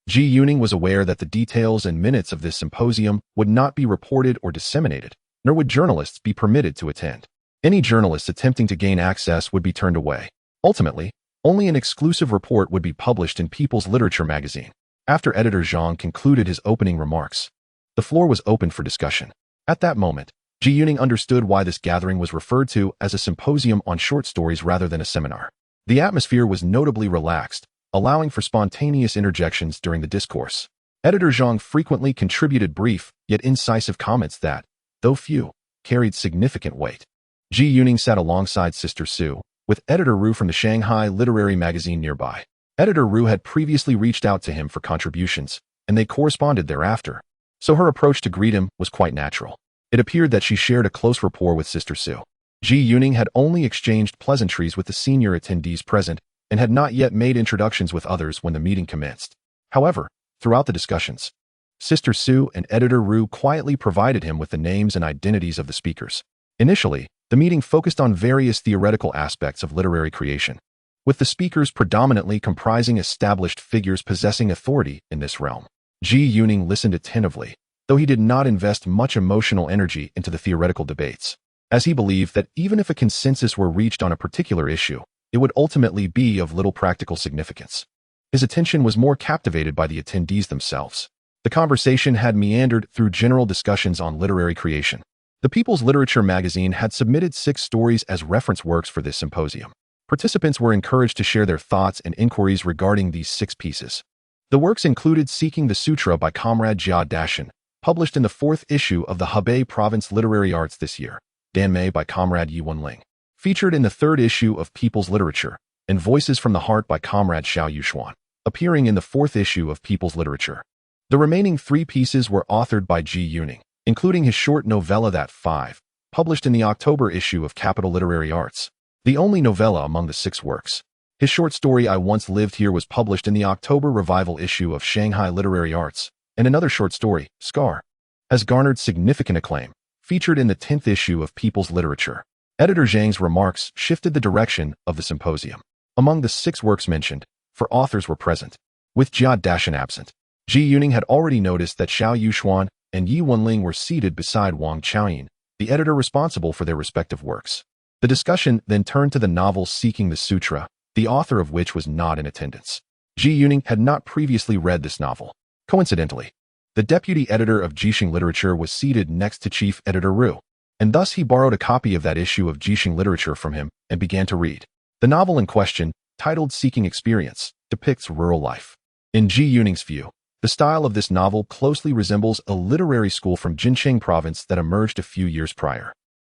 Ji Yuning was aware that the details and minutes of this symposium would not be reported or disseminated, nor would journalists be permitted to attend. Any journalists attempting to gain access would be turned away. Ultimately, only an exclusive report would be published in People's Literature magazine. After editor Zhang concluded his opening remarks, the floor was opened for discussion. At that moment, Ji Yuning understood why this gathering was referred to as a symposium on short stories rather than a seminar. The atmosphere was notably relaxed, allowing for spontaneous interjections during the discourse. Editor Zhang frequently contributed brief, yet incisive comments that, though few, carried significant weight. Ji Yuning sat alongside Sister Su, with editor Ru from the Shanghai literary magazine nearby. Editor Ru had previously reached out to him for contributions, and they corresponded thereafter, so her approach to greet him was quite natural. It appeared that she shared a close rapport with Sister Su. Ji Yuning had only exchanged pleasantries with the senior attendees present and had not yet made introductions with others when the meeting commenced. However, throughout the discussions, Sister Su and editor Ru quietly provided him with the names and identities of the speakers. Initially, the meeting focused on various theoretical aspects of literary creation, with the speakers predominantly comprising established figures possessing authority in this realm. Ji Yuning listened attentively, though he did not invest much emotional energy into the theoretical debates, as he believed that even if a consensus were reached on a particular issue, it would ultimately be of little practical significance. His attention was more captivated by the attendees themselves. The conversation had meandered through general discussions on literary creation. The People's Literature magazine had submitted 6 stories as reference works for this symposium. Participants were encouraged to share their thoughts and inquiries regarding these 6 pieces. The works included Seeking the Sutra by Comrade Jia Dashan, published in the 4th issue of the Hebei Province Literary Arts this year, Danmei by Comrade Yi-Wenling, featured in the 3rd issue of People's Literature, and Voices from the Heart by Comrade Xiao Yuxuan, appearing in the 4th issue of People's Literature. The remaining 3 pieces were authored by Ji Yuning, including his short novella That 5, published in the October issue of Capital Literary Arts, the only novella among the 6 works. His short story I Once Lived Here was published in the October revival issue of Shanghai Literary Arts, and another short story, Scar, has garnered significant acclaim, featured in the 10th issue of People's Literature. Editor Zhang's remarks shifted the direction of the symposium. Among the 6 works mentioned, 4 authors were present, with Jia Dashan absent. Ji Yuning had already noticed that Xiao Yuxuan and Yi Wenling were seated beside Wang Chaoyin, the editor responsible for their respective works. The discussion then turned to the novel Seeking the Sutra, the author of which was not in attendance. Ji Yuning had not previously read this novel. Coincidentally, the deputy editor of Jixing Literature was seated next to chief editor Ru, and thus he borrowed a copy of that issue of Jixing Literature from him and began to read. The novel in question, titled Seeking Experience, depicts rural life. In Ji Yuning's view, the style of this novel closely resembles a literary school from Jincheng province that emerged a few years prior,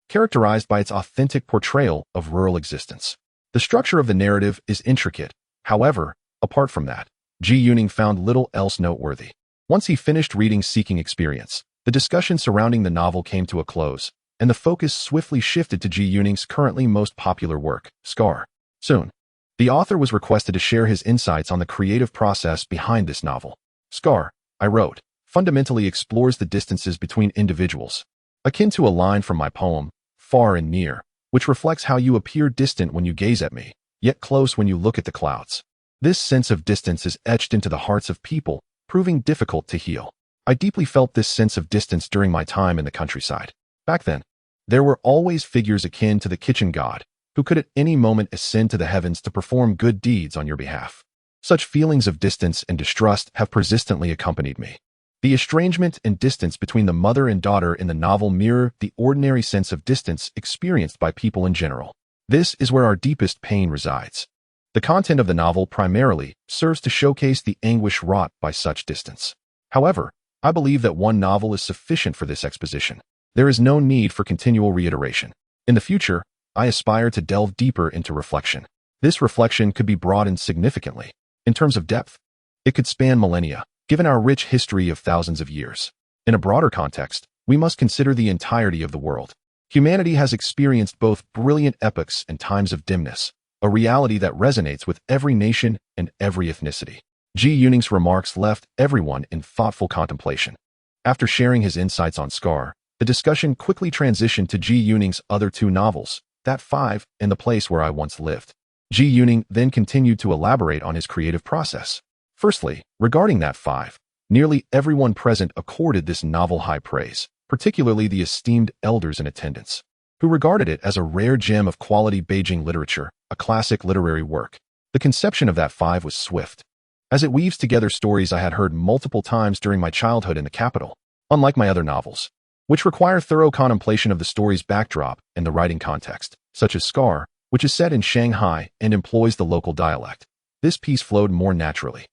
characterized by its authentic portrayal of rural existence. The structure of the narrative is intricate. However, apart from that, Ji Yuning found little else noteworthy. Once he finished reading Seeking Experience, the discussion surrounding the novel came to a close, and the focus swiftly shifted to Ji Yuning's currently most popular work, Scar. Soon, the author was requested to share his insights on the creative process behind this novel. Scar, I wrote, fundamentally explores the distances between individuals, akin to a line from my poem, Far and Near, which reflects how you appear distant when you gaze at me, yet close when you look at the clouds. This sense of distance is etched into the hearts of people, proving difficult to heal. I deeply felt this sense of distance during my time in the countryside. Back then, there were always figures akin to the kitchen god, who could at any moment ascend to the heavens to perform good deeds on your behalf. Such feelings of distance and distrust have persistently accompanied me. The estrangement and distance between the mother and daughter in the novel mirror the ordinary sense of distance experienced by people in general. This is where our deepest pain resides. The content of the novel primarily serves to showcase the anguish wrought by such distance. However, I believe that one novel is sufficient for this exposition. There is no need for continual reiteration. In the future, I aspire to delve deeper into reflection. This reflection could be broadened significantly. In terms of depth, it could span millennia, given our rich history of thousands of years. In a broader context, we must consider the entirety of the world. Humanity has experienced both brilliant epochs and times of dimness, a reality that resonates with every nation and every ethnicity. Ji Yuning's remarks left everyone in thoughtful contemplation. After sharing his insights on Scar, the discussion quickly transitioned to Ji Yuning's other 2 novels, That 5 and The Place Where I Once Lived. Ji Yuning then continued to elaborate on his creative process. Firstly, regarding that 5, nearly everyone present accorded this novel high praise, particularly the esteemed elders in attendance, who regarded it as a rare gem of quality Beijing literature, a classic literary work. The conception of that 5 was swift, as it weaves together stories I had heard multiple times during my childhood in the capital, unlike my other novels, which require thorough contemplation of the story's backdrop and the writing context, such as Scar, which is set in Shanghai and employs the local dialect. This piece flowed more naturally.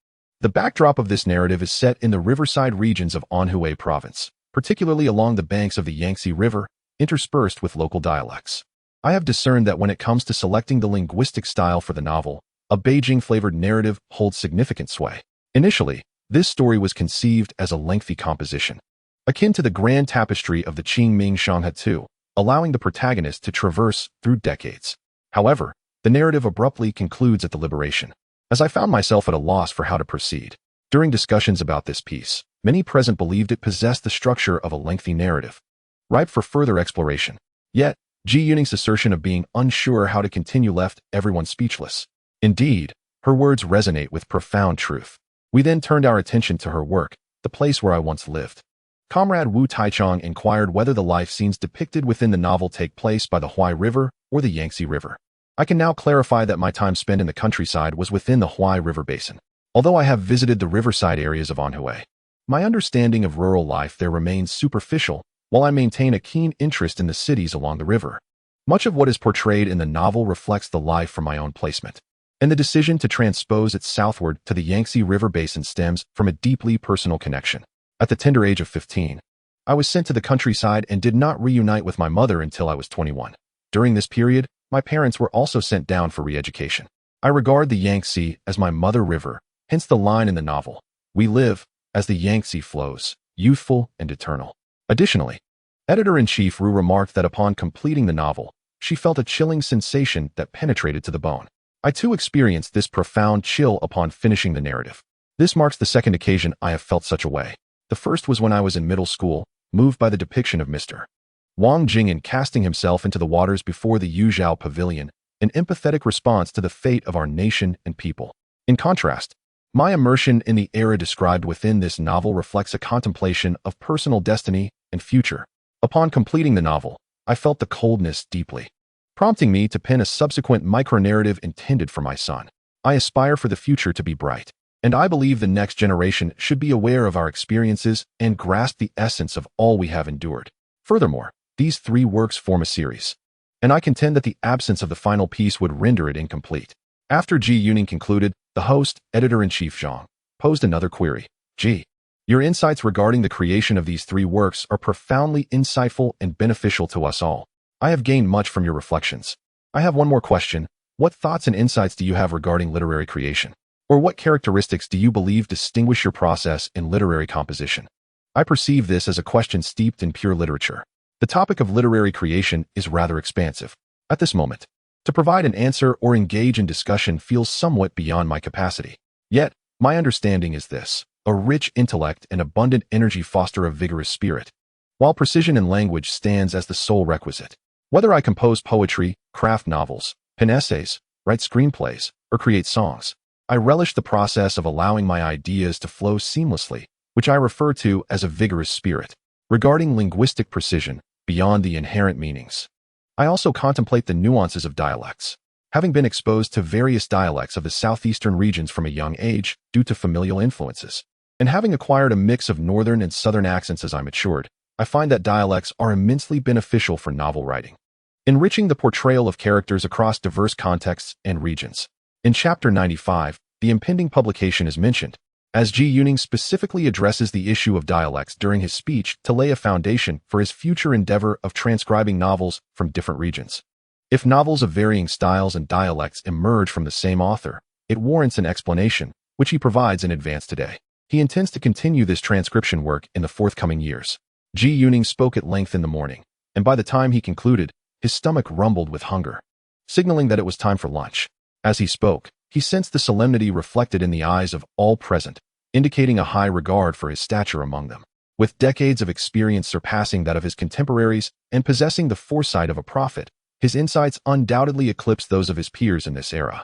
The backdrop of this narrative is set in the riverside regions of Anhui province, particularly along the banks of the Yangtze River, interspersed with local dialects. I have discerned that when it comes to selecting the linguistic style for the novel, a Beijing-flavored narrative holds significant sway. Initially, this story was conceived as a lengthy composition, akin to the grand tapestry of the Qingming Shanghe, allowing the protagonist to traverse through decades. However, the narrative abruptly concludes at the liberation, as I found myself at a loss for how to proceed. During discussions about this piece, many present believed it possessed the structure of a lengthy narrative, ripe for further exploration. Yet, Ji Yuning's assertion of being unsure how to continue left everyone speechless. Indeed, her words resonate with profound truth. We then turned our attention to her work, The Place Where I Once Lived. Comrade Wu Taichong inquired whether the life scenes depicted within the novel take place by the Huai River or the Yangtze River. I can now clarify that my time spent in the countryside was within the Huai River basin. Although I have visited the riverside areas of Anhui, my understanding of rural life there remains superficial, while I maintain a keen interest in the cities along the river. Much of what is portrayed in the novel reflects the life from my own placement, and the decision to transpose it southward to the Yangtze River basin stems from a deeply personal connection. At the tender age of 15, I was sent to the countryside and did not reunite with my mother until I was 21. During this period, my parents were also sent down for re-education. I regard the Yangtze as my mother river, hence the line in the novel, "We live as the Yangtze flows, youthful and eternal." Additionally, Editor-in-Chief Ru remarked that upon completing the novel, she felt a chilling sensation that penetrated to the bone. I too experienced this profound chill upon finishing the narrative. This marks the second occasion I have felt such a way. The first was when I was in middle school, moved by the depiction of Mr. Wang Jing'an casting himself into the waters before the Yuzhou Pavilion, an empathetic response to the fate of our nation and people. In contrast, my immersion in the era described within this novel reflects a contemplation of personal destiny and future. Upon completing the novel, I felt the coldness deeply, prompting me to pen a subsequent micro-narrative intended for my son. I aspire for the future to be bright, and I believe the next generation should be aware of our experiences and grasp the essence of all we have endured. Furthermore, these 3 works form a series, and I contend that the absence of the final piece would render it incomplete. After Ji Yuning concluded, the host, Editor-in-Chief Zhang, posed another query. Ji, your insights regarding the creation of these 3 works are profoundly insightful and beneficial to us all. I have gained much from your reflections. I have one more question. What thoughts and insights do you have regarding literary creation? Or what characteristics do you believe distinguish your process in literary composition? I perceive this as a question steeped in pure literature. The topic of literary creation is rather expansive. At this moment, to provide an answer or engage in discussion feels somewhat beyond my capacity. Yet, my understanding is this: a rich intellect and abundant energy foster a vigorous spirit, while precision in language stands as the sole requisite. Whether I compose poetry, craft novels, pen essays, write screenplays, or create songs, I relish the process of allowing my ideas to flow seamlessly, which I refer to as a vigorous spirit. Regarding linguistic precision, beyond the inherent meanings, I also contemplate the nuances of dialects. Having been exposed to various dialects of the southeastern regions from a young age due to familial influences, and having acquired a mix of northern and southern accents as I matured, I find that dialects are immensely beneficial for novel writing, enriching the portrayal of characters across diverse contexts and regions. In Chapter 95, the impending publication is mentioned, as Ji Yuning specifically addresses the issue of dialects during his speech to lay a foundation for his future endeavor of transcribing novels from different regions. If novels of varying styles and dialects emerge from the same author, it warrants an explanation, which he provides in advance today. He intends to continue this transcription work in the forthcoming years. Ji Yuning spoke at length in the morning, and by the time he concluded, his stomach rumbled with hunger, signaling that it was time for lunch. As he spoke, he sensed the solemnity reflected in the eyes of all present, indicating a high regard for his stature among them. With decades of experience surpassing that of his contemporaries and possessing the foresight of a prophet, his insights undoubtedly eclipse those of his peers in this era.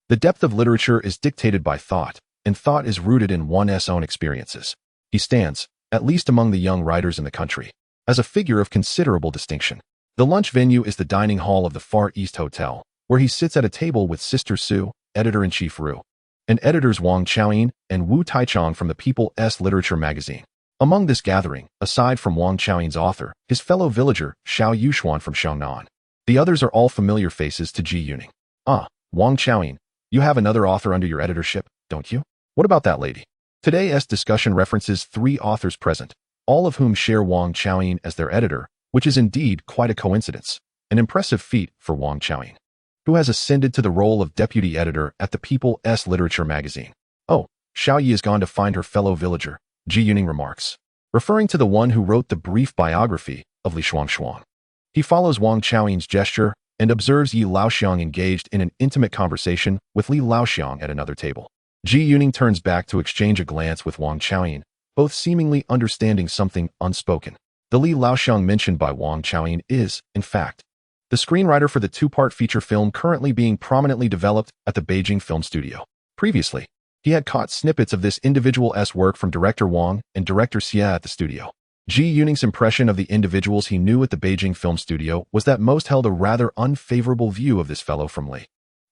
The depth of literature is dictated by thought, and thought is rooted in one's own experiences. He stands, at least among the young writers in the country, as a figure of considerable distinction. The lunch venue is the dining hall of the Far East Hotel, where he sits at a table with Sister Su, editor-in-chief Ru, and editors Wang Chaoyin and Wu Taichong from the People's Literature magazine. Among this gathering, aside from Wang Chaoyin's author, his fellow villager, Xiao Yuxuan from Xiangnan, the others are all familiar faces to Ji Yuning. Ah, Wang Chaoyin, you have another author under your editorship, don't you? What about that lady? Today's discussion references 3 authors present, all of whom share Wang Chaoyin as their editor, which is indeed quite a coincidence, an impressive feat for Wang Chaoyin, who has ascended to the role of deputy editor at the People's Literature magazine. Oh, Xiao Yi has gone to find her fellow villager, Ji Yuning remarks, referring to the one who wrote the brief biography of Li Shuangshuang. He follows Wang Chaoyin's gesture and observes Yi Laoxiang engaged in an intimate conversation with Li Laoxiang at another table. Ji Yuning turns back to exchange a glance with Wang Chaoyin, both seemingly understanding something unspoken. The Li Laoxiang mentioned by Wang Chaoyin is, in fact, the screenwriter for the 2-part feature film currently being prominently developed at the Beijing Film Studio. Previously, he had caught snippets of this individual's work from director Wang and director Xia at the studio. Ji Yuning's impression of the individuals he knew at the Beijing Film Studio was that most held a rather unfavorable view of this fellow from Li,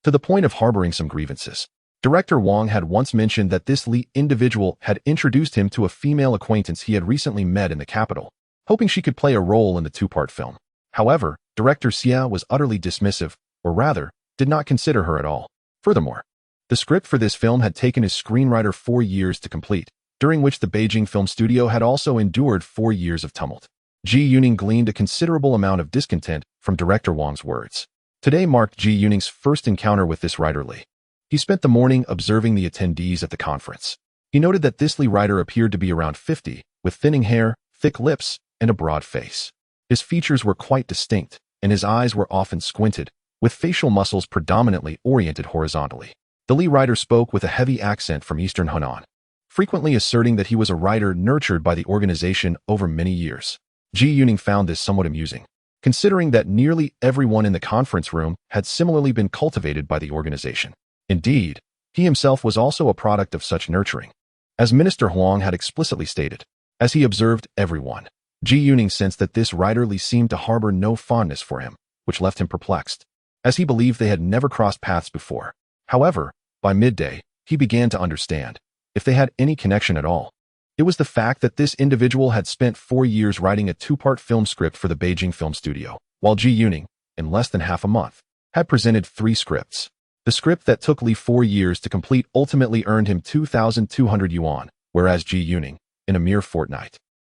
to the point of harboring some grievances. Director Wang had once mentioned that this Li individual had introduced him to a female acquaintance he had recently met in the capital, hoping she could play a role in the 2-part film. However, director Xia was utterly dismissive, or rather, did not consider her at all. Furthermore, the script for this film had taken his screenwriter 4 years to complete, during which the Beijing Film Studio had also endured 4 years of tumult. Ji Yuning gleaned a considerable amount of discontent from director Wang's words. Today marked Ji Yuning's first encounter with this writer Li. He spent the morning observing the attendees at the conference. He noted that this Li writer appeared to be around 50, with thinning hair, thick lips, and a broad face. His features were quite distinct, and his eyes were often squinted, with facial muscles predominantly oriented horizontally. The Li writer spoke with a heavy accent from Eastern Hunan, frequently asserting that he was a writer nurtured by the organization over many years. Ji Yuning found this somewhat amusing, considering that nearly everyone in the conference room had similarly been cultivated by the organization. Indeed, he himself was also a product of such nurturing, as Minister Huang had explicitly stated. As he observed everyone, Ji Yuning sensed that this writer Li seemed to harbor no fondness for him, which left him perplexed, as he believed they had never crossed paths before. However, by midday, he began to understand, if they had any connection at all. It was the fact that this individual had spent 4 years writing a 2-part film script for the Beijing Film Studio, while Ji Yuning, in less than half a month, had presented 3 scripts. The script that took Li 4 years to complete ultimately earned him 2,200 yuan, whereas Ji Yuning, in a mere fortnight,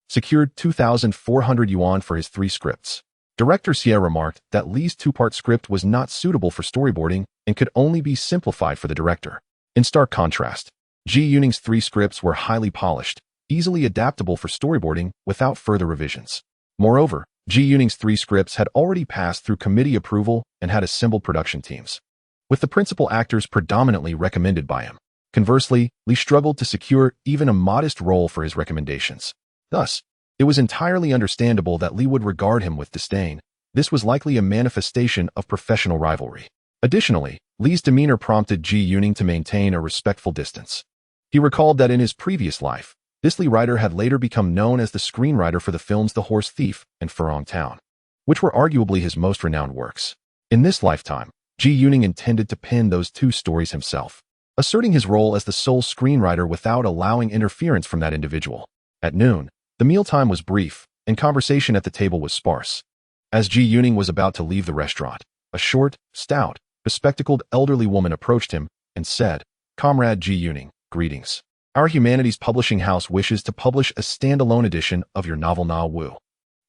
secured 2,400 yuan for his 3 scripts. Director Xie remarked that Li's 2-part script was not suitable for storyboarding and could only be simplified for the director. In stark contrast, Ji Yuning's 3 scripts were highly polished, easily adaptable for storyboarding without further revisions. Moreover, Ji Yuning's 3 scripts had already passed through committee approval and had assembled production teams, with the principal actors predominantly recommended by him. Conversely, Li struggled to secure even a modest role for his recommendations. Thus, it was entirely understandable that Li would regard him with disdain. This was likely a manifestation of professional rivalry. Additionally, Li's demeanor prompted Ji Yuning to maintain a respectful distance. He recalled that in his previous life, this Li writer had later become known as the screenwriter for the films The Horse Thief and Furong Town, which were arguably his most renowned works. In this lifetime, Ji Yuning intended to pen those 2 stories himself, asserting his role as the sole screenwriter without allowing interference from that individual. At noon, the mealtime was brief, and conversation at the table was sparse. As Ji Yuning was about to leave the restaurant, a short, stout, bespectacled elderly woman approached him and said, "Comrade Ji Yuning, greetings. Our humanities publishing house wishes to publish a standalone edition of your novel Na Wu."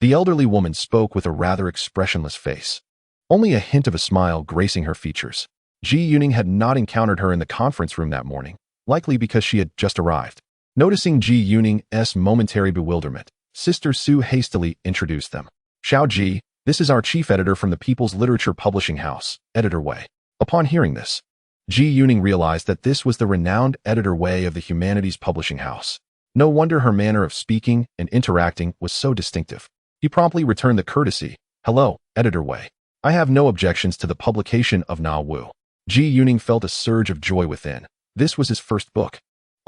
The elderly woman spoke with a rather expressionless face, only a hint of a smile gracing her features. Ji Yuning had not encountered her in the conference room that morning, likely because she had just arrived. Noticing Ji Yuning's momentary bewilderment, Sister Su hastily introduced them. "Xiao Ji, this is our chief editor from the People's Literature Publishing House, Editor Wei." Upon hearing this, Ji Yuning realized that this was the renowned Editor Wei of the Humanities Publishing House. No wonder her manner of speaking and interacting was so distinctive. He promptly returned the courtesy. "Hello, Editor Wei. I have no objections to the publication of Na Wu." Ji Yuning felt a surge of joy within. This was his first book.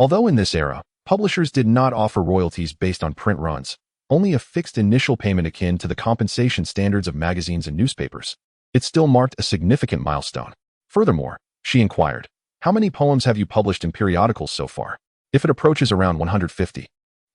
Although in this era, publishers did not offer royalties based on print runs, only a fixed initial payment akin to the compensation standards of magazines and newspapers, it still marked a significant milestone. Furthermore, she inquired, "How many poems have you published in periodicals so far?" "If it approaches around 150.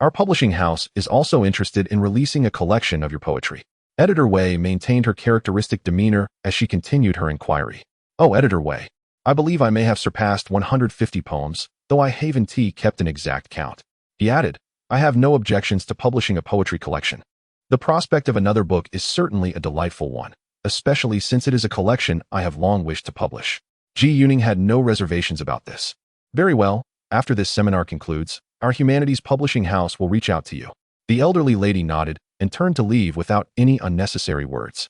Our publishing house is also interested in releasing a collection of your poetry." Editor Wei maintained her characteristic demeanor as she continued her inquiry. "Oh, Editor Wei, I believe I may have surpassed 150 poems, though I haven't kept an exact count." He added, "I have no objections to publishing a poetry collection. The prospect of another book is certainly a delightful one, especially since it is a collection I have long wished to publish." Ji Yuning had no reservations about this. "Very well, after this seminar concludes, our humanities publishing house will reach out to you." The elderly lady nodded and turned to leave without any unnecessary words.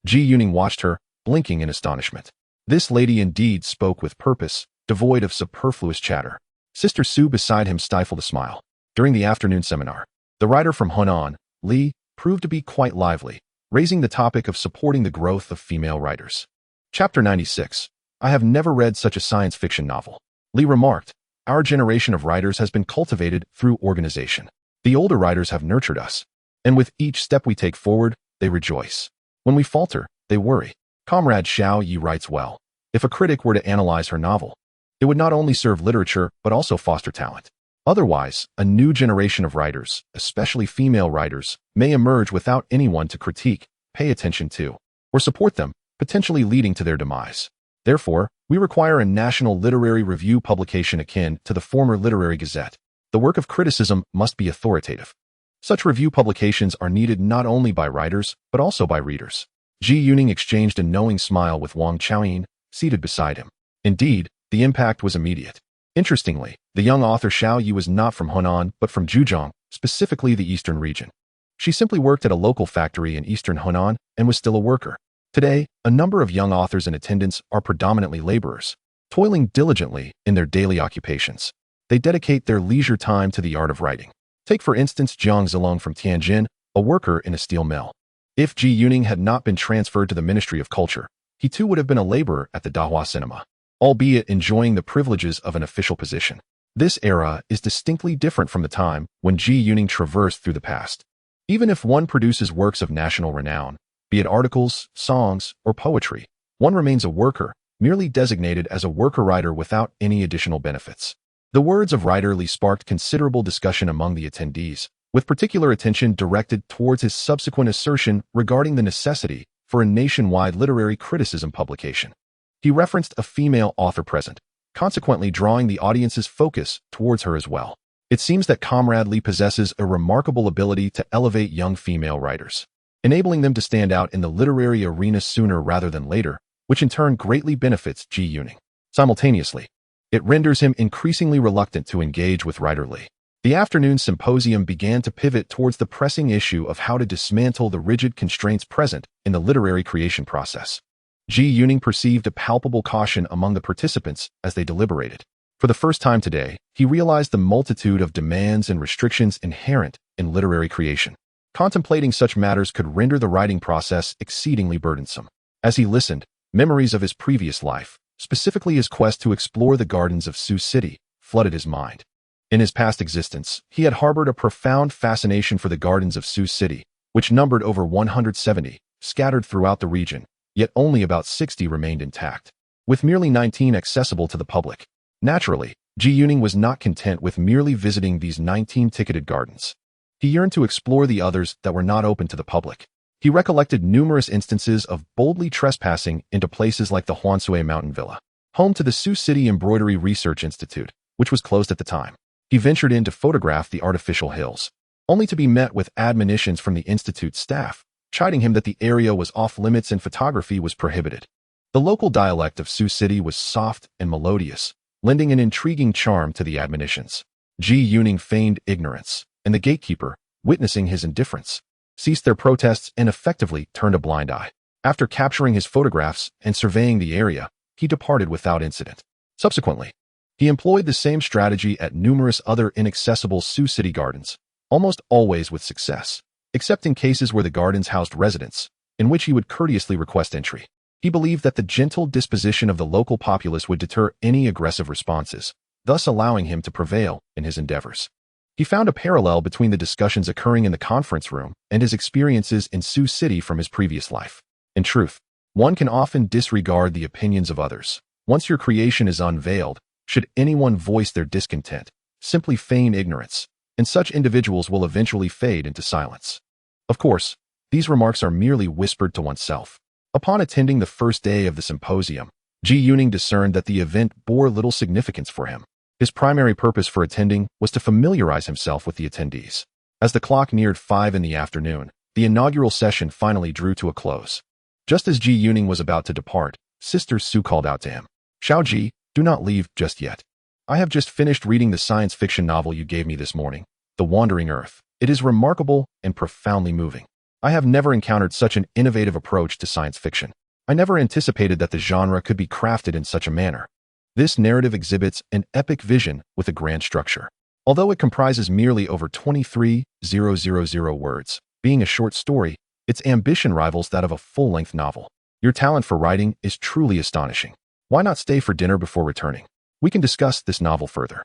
Ji Yuning watched her, blinking in astonishment. This lady indeed spoke with purpose, devoid of superfluous chatter. Sister Su beside him stifled a smile. During the afternoon seminar, the writer from Hunan, Li, proved to be quite lively, raising the topic of supporting the growth of female writers. Chapter 96. I have never read such a science fiction novel. Li remarked, "Our generation of writers has been cultivated through organization. The older writers have nurtured us, and with each step we take forward, they rejoice. When we falter, they worry." Comrade Xiao Yi writes well, "If a critic were to analyze her novel, it would not only serve literature but also foster talent. Otherwise, a new generation of writers, especially female writers, may emerge without anyone to critique, pay attention to, or support them, potentially leading to their demise. Therefore, we require a national literary review publication akin to the former Literary Gazette. The work of criticism must be authoritative. Such review publications are needed not only by writers, but also by readers." Ji Yuning exchanged a knowing smile with Wang Chaoyin, seated beside him. Indeed, the impact was immediate. Interestingly, the young author Xiao Yi was not from Hunan, but from Zhujiang, specifically the eastern region. She simply worked at a local factory in eastern Hunan and was still a worker. Today, a number of young authors in attendance are predominantly laborers, toiling diligently in their daily occupations. They dedicate their leisure time to the art of writing. Take for instance Jiang Zilong from Tianjin, a worker in a steel mill. If Ji Yuning had not been transferred to the Ministry of Culture, he too would have been a laborer at the Dahua Cinema, albeit enjoying the privileges of an official position. This era is distinctly different from the time when Ji Yuning traversed through the past. Even if one produces works of national renown, be it articles, songs, or poetry, one remains a worker, merely designated as a worker writer without any additional benefits. The words of writer Li sparked considerable discussion among the attendees, with particular attention directed towards his subsequent assertion regarding the necessity for a nationwide literary criticism publication. He referenced a female author present, consequently drawing the audience's focus towards her as well. It seems that Comrade Li possesses a remarkable ability to elevate young female writers, enabling them to stand out in the literary arena sooner rather than later, which in turn greatly benefits Ji Yuning. Simultaneously, it renders him increasingly reluctant to engage with writer Li. The afternoon symposium began to pivot towards the pressing issue of how to dismantle the rigid constraints present in the literary creation process. Ji Yuning perceived a palpable caution among the participants as they deliberated. For the first time today, he realized the multitude of demands and restrictions inherent in literary creation. Contemplating such matters could render the writing process exceedingly burdensome. As he listened, memories of his previous life, specifically his quest to explore the gardens of Sioux City, flooded his mind. In his past existence, he had harbored a profound fascination for the gardens of Sioux City, which numbered over 170, scattered throughout the region, yet only about 60 remained intact, with merely 19 accessible to the public. Naturally, Ji Yuning was not content with merely visiting these 19 ticketed gardens. He yearned to explore the others that were not open to the public. He recollected numerous instances of boldly trespassing into places like the Huansui Mountain Villa, home to the Sioux City Embroidery Research Institute, which was closed at the time. He ventured in to photograph the artificial hills, only to be met with admonitions from the institute's staff, chiding him that the area was off-limits and photography was prohibited. The local dialect of Sioux City was soft and melodious, lending an intriguing charm to the admonitions. Ji Yuning feigned ignorance, and the gatekeeper, witnessing his indifference, ceased their protests and effectively turned a blind eye. After capturing his photographs and surveying the area, he departed without incident. Subsequently, he employed the same strategy at numerous other inaccessible Sioux City gardens, almost always with success, except in cases where the gardens housed residents, in which he would courteously request entry. He believed that the gentle disposition of the local populace would deter any aggressive responses, thus allowing him to prevail in his endeavors. He found a parallel between the discussions occurring in the conference room and his experiences in Sioux City from his previous life. In truth, one can often disregard the opinions of others. Once your creation is unveiled, should anyone voice their discontent, simply feign ignorance, and such individuals will eventually fade into silence. Of course, these remarks are merely whispered to oneself. Upon attending the first day of the symposium, Zhu Lin discerned that the event bore little significance for him. His primary purpose for attending was to familiarize himself with the attendees. As the clock neared 5 in the afternoon, the inaugural session finally drew to a close. Just as Zhu Lin was about to depart, Sister Sue called out to him, "Xiaoji, do not leave just yet. I have just finished reading the science fiction novel you gave me this morning, The Wandering Earth. It is remarkable and profoundly moving. I have never encountered such an innovative approach to science fiction. I never anticipated that the genre could be crafted in such a manner. This narrative exhibits an epic vision with a grand structure. Although it comprises merely over 23,000 words, being a short story, its ambition rivals that of a full-length novel. Your talent for writing is truly astonishing. Why not stay for dinner before returning? We can discuss this novel further."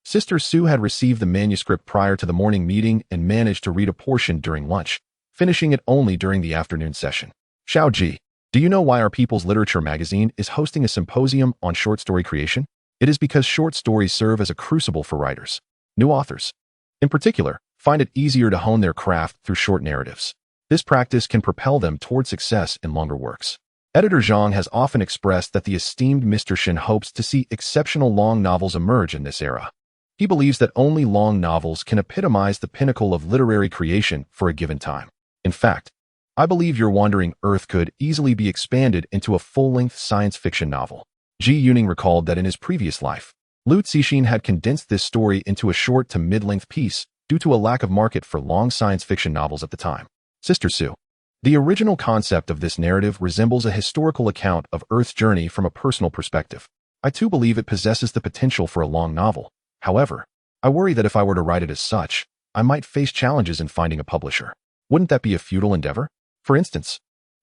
Sister Sue had received the manuscript prior to the morning meeting and managed to read a portion during lunch, finishing it only during the afternoon session. "Xiaoji, do you know why our People's Literature magazine is hosting a symposium on short story creation? It is because short stories serve as a crucible for writers. New authors, in particular, find it easier to hone their craft through short narratives. This practice can propel them toward success in longer works. Editor Zhang has often expressed that the esteemed Mr. Shen hopes to see exceptional long novels emerge in this era. He believes that only long novels can epitomize the pinnacle of literary creation for a given time. In fact, I believe Your Wandering Earth could easily be expanded into a full-length science fiction novel." Zhu Lin recalled that in his previous life, Lu Cixin had condensed this story into a short to mid-length piece due to a lack of market for long science fiction novels at the time. Sister Sue, the original concept of this narrative resembles a historical account of Earth's journey from a personal perspective. I too believe it possesses the potential for a long novel. However, I worry that if I were to write it as such, I might face challenges in finding a publisher. Wouldn't that be a futile endeavor? For instance,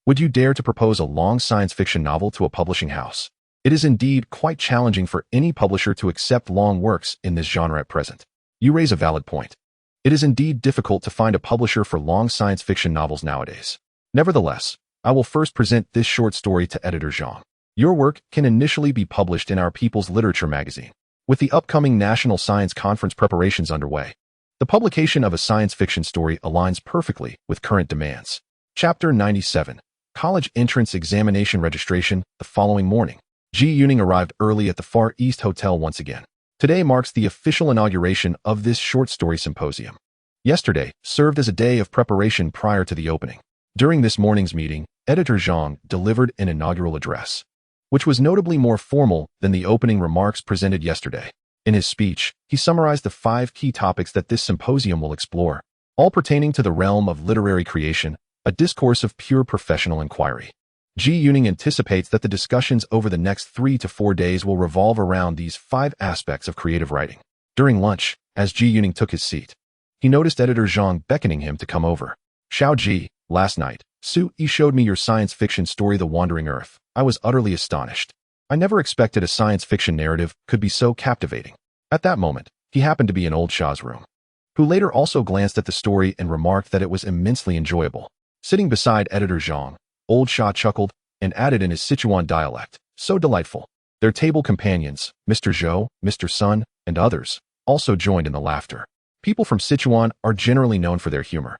would you dare to propose a long science fiction novel to a publishing house? It is indeed quite challenging for any publisher to accept long works in this genre at present. You raise a valid point. It is indeed difficult to find a publisher for long science fiction novels nowadays. Nevertheless, I will first present this short story to Editor Zhang. Your work can initially be published in our People's Literature magazine. With the upcoming National Science Conference preparations underway, the publication of a science fiction story aligns perfectly with current demands. Chapter 97. College Entrance Examination Registration. The following morning, Zhu Lin arrived early at the Far East Hotel once again. Today marks the official inauguration of this short story symposium. Yesterday served as a day of preparation prior to the opening. During this morning's meeting, Editor Zhang delivered an inaugural address, which was notably more formal than the opening remarks presented yesterday. In his speech, he summarized the 5 key topics that this symposium will explore, all pertaining to the realm of literary creation, a discourse of pure professional inquiry. Zhu Lin anticipates that the discussions over the next 3 to 4 days will revolve around these 5 aspects of creative writing. During lunch, as Zhu Lin took his seat, he noticed Editor Zhang beckoning him to come over. "Xiaoji, last night, Sue showed me your science fiction story The Wandering Earth. I was utterly astonished. I never expected a science fiction narrative could be so captivating." At that moment, he happened to be in Old Shah's room, who later also glanced at the story and remarked that it was immensely enjoyable. Sitting beside Editor Zhang, Old Shah chuckled and added in his Sichuan dialect, "So delightful." Their table companions, Mr. Zhou, Mr. Sun, and others, also joined in the laughter. People from Sichuan are generally known for their humor,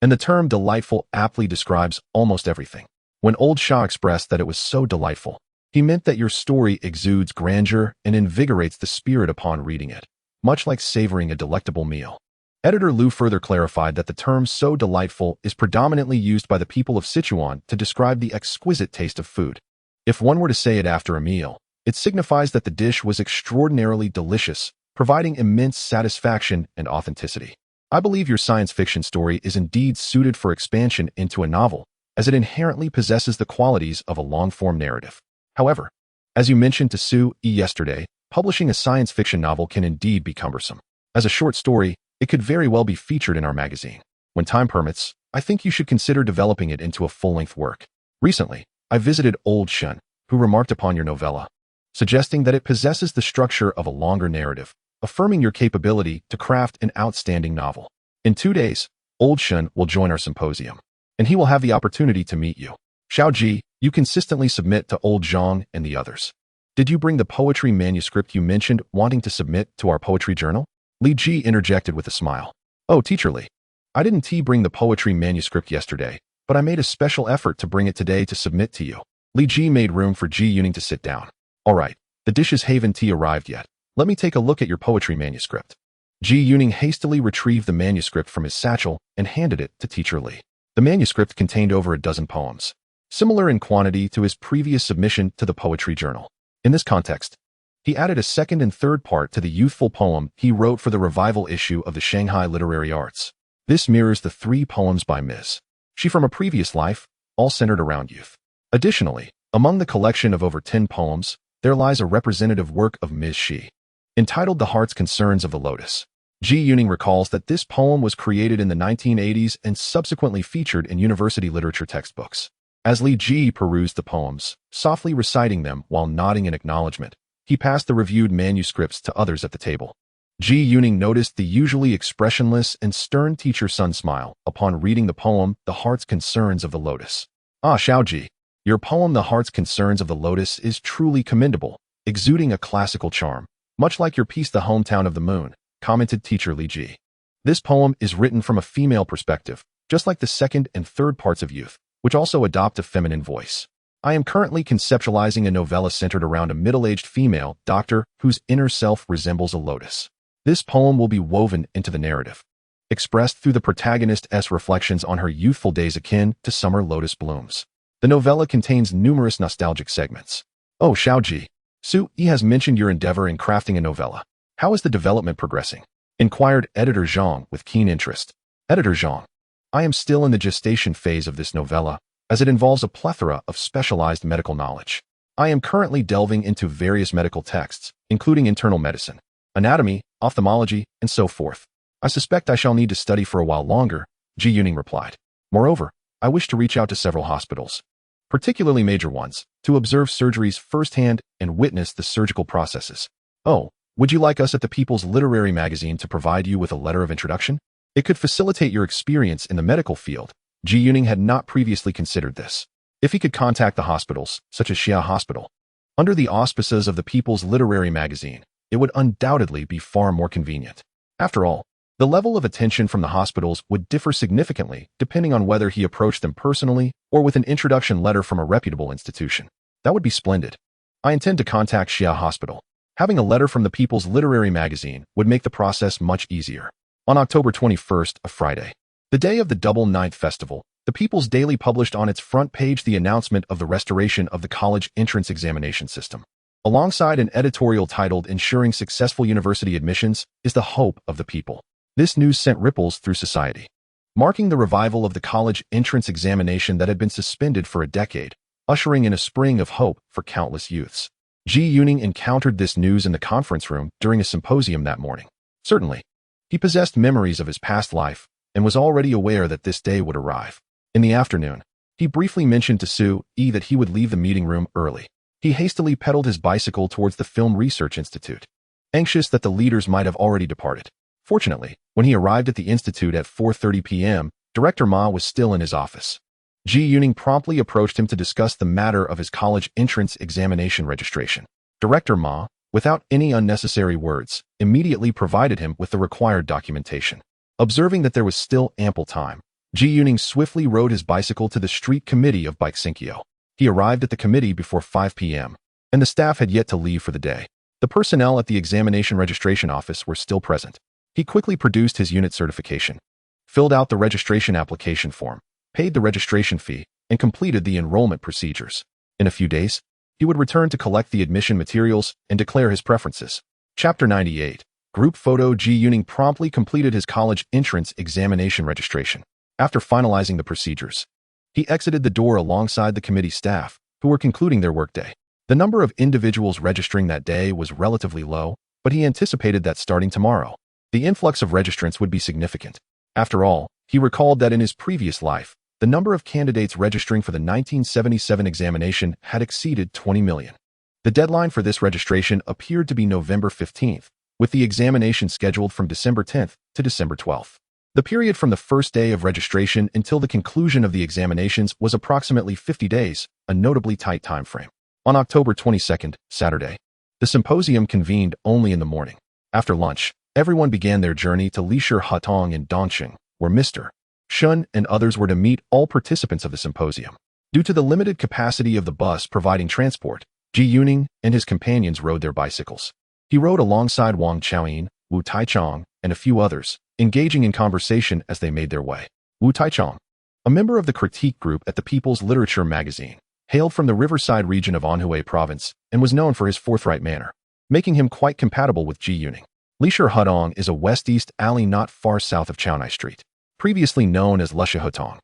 and the term delightful aptly describes almost everything. When Old Shah expressed that it was so delightful, he meant that your story exudes grandeur and invigorates the spirit upon reading it, much like savoring a delectable meal. Editor Lu further clarified that the term "so delightful" is predominantly used by the people of Sichuan to describe the exquisite taste of food. If one were to say it after a meal, it signifies that the dish was extraordinarily delicious, providing immense satisfaction and authenticity. I believe your science fiction story is indeed suited for expansion into a novel, as it inherently possesses the qualities of a long-form narrative. However, as you mentioned to Sue yesterday, publishing a science fiction novel can indeed be cumbersome. As a short story, it could very well be featured in our magazine. When time permits, I think you should consider developing it into a full-length work. Recently, I visited Old Shen, who remarked upon your novella. suggesting that it possesses the structure of a longer narrative, affirming your capability to craft an outstanding novel. In 2 days, Old Shun will join our symposium, and he will have the opportunity to meet you. Xiaoji, you consistently submit to Old Zhang and the others. Did you bring the poetry manuscript you mentioned wanting to submit to our poetry journal? Li Ji interjected with a smile. Oh, Teacher Li, I didn't bring the poetry manuscript yesterday, but I made a special effort to bring it today to submit to you. Li Ji made room for Ji Yuning to sit down. All right, the dishes haven't arrived yet. Let me take a look at your poetry manuscript. Ji Yuning hastily retrieved the manuscript from his satchel and handed it to Teacher Li. The manuscript contained over a dozen poems, similar in quantity to his previous submission to the poetry journal. In this context, he added a second and third part to the youthful poem he wrote for the revival issue of the Shanghai Literary Arts. This mirrors the 3 poems by Ms. She from a previous life, all centered around youth. Additionally, among the collection of over 10 poems, there lies a representative work of Ms. Shi, entitled The Heart's Concerns of the Lotus. Ji Yuning recalls that this poem was created in the 1980s and subsequently featured in university literature textbooks. As Li Ji perused the poems, softly reciting them while nodding in acknowledgement, he passed the reviewed manuscripts to others at the table. Ji Yuning noticed the usually expressionless and stern teacher Sun smile upon reading the poem The Heart's Concerns of the Lotus. Ah, Xiaoji, your poem The Heart's Concerns of the Lotus is truly commendable, exuding a classical charm, much like your piece The Hometown of the Moon, commented Teacher Li Ji. This poem is written from a female perspective, just like the second and third parts of Youth, which also adopt a feminine voice. I am currently conceptualizing a novella centered around a middle-aged female doctor whose inner self resembles a lotus. This poem will be woven into the narrative, expressed through the protagonist's reflections on her youthful days akin to summer lotus blooms. The novella contains numerous nostalgic segments. Oh, Xiaoji, Su Yi has mentioned your endeavor in crafting a novella. How is the development progressing? Inquired Editor Zhang with keen interest. Editor Zhang, I am still in the gestation phase of this novella, as it involves a plethora of specialized medical knowledge. I am currently delving into various medical texts, including internal medicine, anatomy, ophthalmology, and so forth. I suspect I shall need to study for a while longer, Ji Yuning replied. Moreover, I wish to reach out to several hospitals, particularly major ones, to observe surgeries firsthand and witness the surgical processes. Oh, would you like us at the People's Literary Magazine to provide you with a letter of introduction? It could facilitate your experience in the medical field. Ji Yuning had not previously considered this. If he could contact the hospitals, such as Xia Hospital, under the auspices of the People's Literary Magazine, it would undoubtedly be far more convenient. After all, the level of attention from the hospitals would differ significantly depending on whether he approached them personally or with an introduction letter from a reputable institution. That would be splendid. I intend to contact Xia Hospital. Having a letter from the People's Literary Magazine would make the process much easier. On October 21st, a Friday, the day of the Double Ninth Festival, the People's Daily published on its front page the announcement of the restoration of the college entrance examination system. Alongside an editorial titled Ensuring Successful University Admissions is the Hope of the People. This news sent ripples through society, marking the revival of the college entrance examination that had been suspended for a decade, ushering in a spring of hope for countless youths. Ji Yuning encountered this news in the conference room during a symposium that morning. Certainly, he possessed memories of his past life and was already aware that this day would arrive. In the afternoon, he briefly mentioned to Su Yi that he would leave the meeting room early. He hastily pedaled his bicycle towards the Film Research Institute, anxious that the leaders might have already departed. Fortunately, when he arrived at the institute at 4:30 p.m., Director Ma was still in his office. Ji Yuning promptly approached him to discuss the matter of his college entrance examination registration. Director Ma, without any unnecessary words, immediately provided him with the required documentation. Observing that there was still ample time, Ji Yuning swiftly rode his bicycle to the street committee of Bikesenkyo. He arrived at the committee before 5 p.m., and the staff had yet to leave for the day. The personnel at the examination registration office were still present. He quickly produced his unit certification, filled out the registration application form, paid the registration fee, and completed the enrollment procedures. In a few days, he would return to collect the admission materials and declare his preferences. Chapter 98. Group Photo. Ji Yuning promptly completed his college entrance examination registration. After finalizing the procedures, he exited the door alongside the committee staff, who were concluding their workday. The number of individuals registering that day was relatively low, but he anticipated that starting tomorrow, the influx of registrants would be significant. After all, he recalled that in his previous life, the number of candidates registering for the 1977 examination had exceeded 20 million. The deadline for this registration appeared to be November 15th, with the examination scheduled from December 10th to December 12th. The period from the first day of registration until the conclusion of the examinations was approximately 50 days, a notably tight time frame. On October 22nd, Saturday, the symposium convened only in the morning. After lunch, everyone began their journey to Lisher Hutong in Dongqing, where Mr. Shun and others were to meet all participants of the symposium. Due to the limited capacity of the bus providing transport, Ji Yuning and his companions rode their bicycles. He rode alongside Wang Chaoyin, Wu Taichong, and a few others, engaging in conversation as they made their way. Wu Taichong, a member of the critique group at the People's Literature magazine, hailed from the riverside region of Anhui province and was known for his forthright manner, making him quite compatible with Ji Yuning. Lisher Hutong is a west-east alley not far south of Chaonai Street, previously known as Lusha Hutong.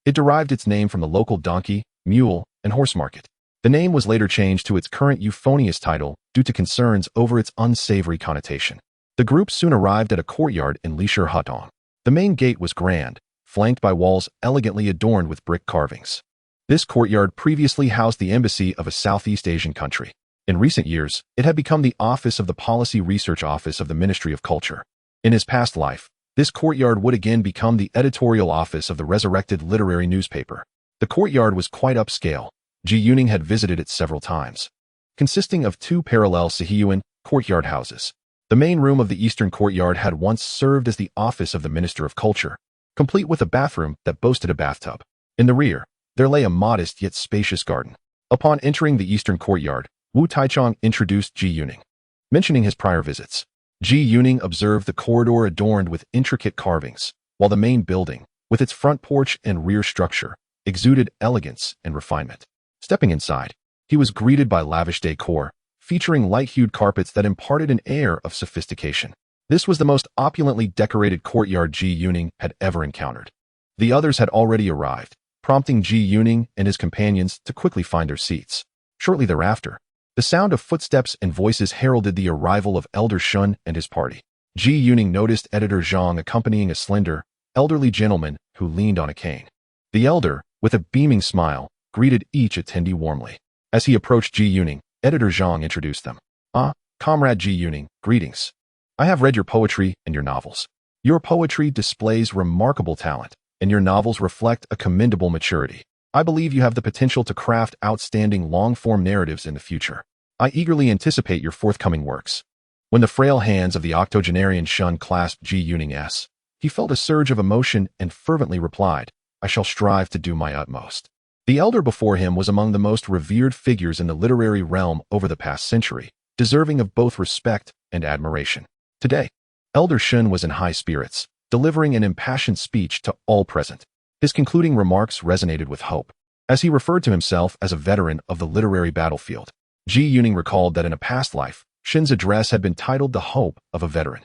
It derived its name from the local donkey, mule, and horse market. The name was later changed to its current euphonious title due to concerns over its unsavory connotation. The group soon arrived at a courtyard in Lisher Hutong. The main gate was grand, flanked by walls elegantly adorned with brick carvings. This courtyard previously housed the embassy of a Southeast Asian country. In recent years, it had become the office of the Policy Research Office of the Ministry of Culture. In his past life, this courtyard would again become the editorial office of the resurrected literary newspaper. The courtyard was quite upscale. Ji Yuning had visited it several times. Consisting of two parallel Sihiyuan courtyard houses, the main room of the eastern courtyard had once served as the office of the Minister of Culture, complete with a bathroom that boasted a bathtub. In the rear, there lay a modest yet spacious garden. Upon entering the eastern courtyard, Wu Taichong introduced Ji Yuning. Mentioning his prior visits, Ji Yuning observed the corridor adorned with intricate carvings, while the main building, with its front porch and rear structure, exuded elegance and refinement. Stepping inside, he was greeted by lavish decor, featuring light-hued carpets that imparted an air of sophistication. This was the most opulently decorated courtyard Ji Yuning had ever encountered. The others had already arrived, prompting Ji Yuning and his companions to quickly find their seats. Shortly thereafter, the sound of footsteps and voices heralded the arrival of Elder Shun and his party. Ji Yuning noticed Editor Zhang accompanying a slender, elderly gentleman who leaned on a cane. The elder, with a beaming smile, greeted each attendee warmly. As he approached Ji Yuning, Editor Zhang introduced them. Comrade Ji Yuning, greetings. I have read your poetry and your novels. Your poetry displays remarkable talent, and your novels reflect a commendable maturity. I believe you have the potential to craft outstanding long-form narratives in the future. I eagerly anticipate your forthcoming works. When the frail hands of the octogenarian Shun clasped Ji Yuning's, he felt a surge of emotion and fervently replied, I shall strive to do my utmost. The elder before him was among the most revered figures in the literary realm over the past century, deserving of both respect and admiration. Today, Elder Shun was in high spirits, delivering an impassioned speech to all present. His concluding remarks resonated with hope. As he referred to himself as a veteran of the literary battlefield, Ji Yuning recalled that in a past life, Shun's address had been titled The Hope of a Veteran.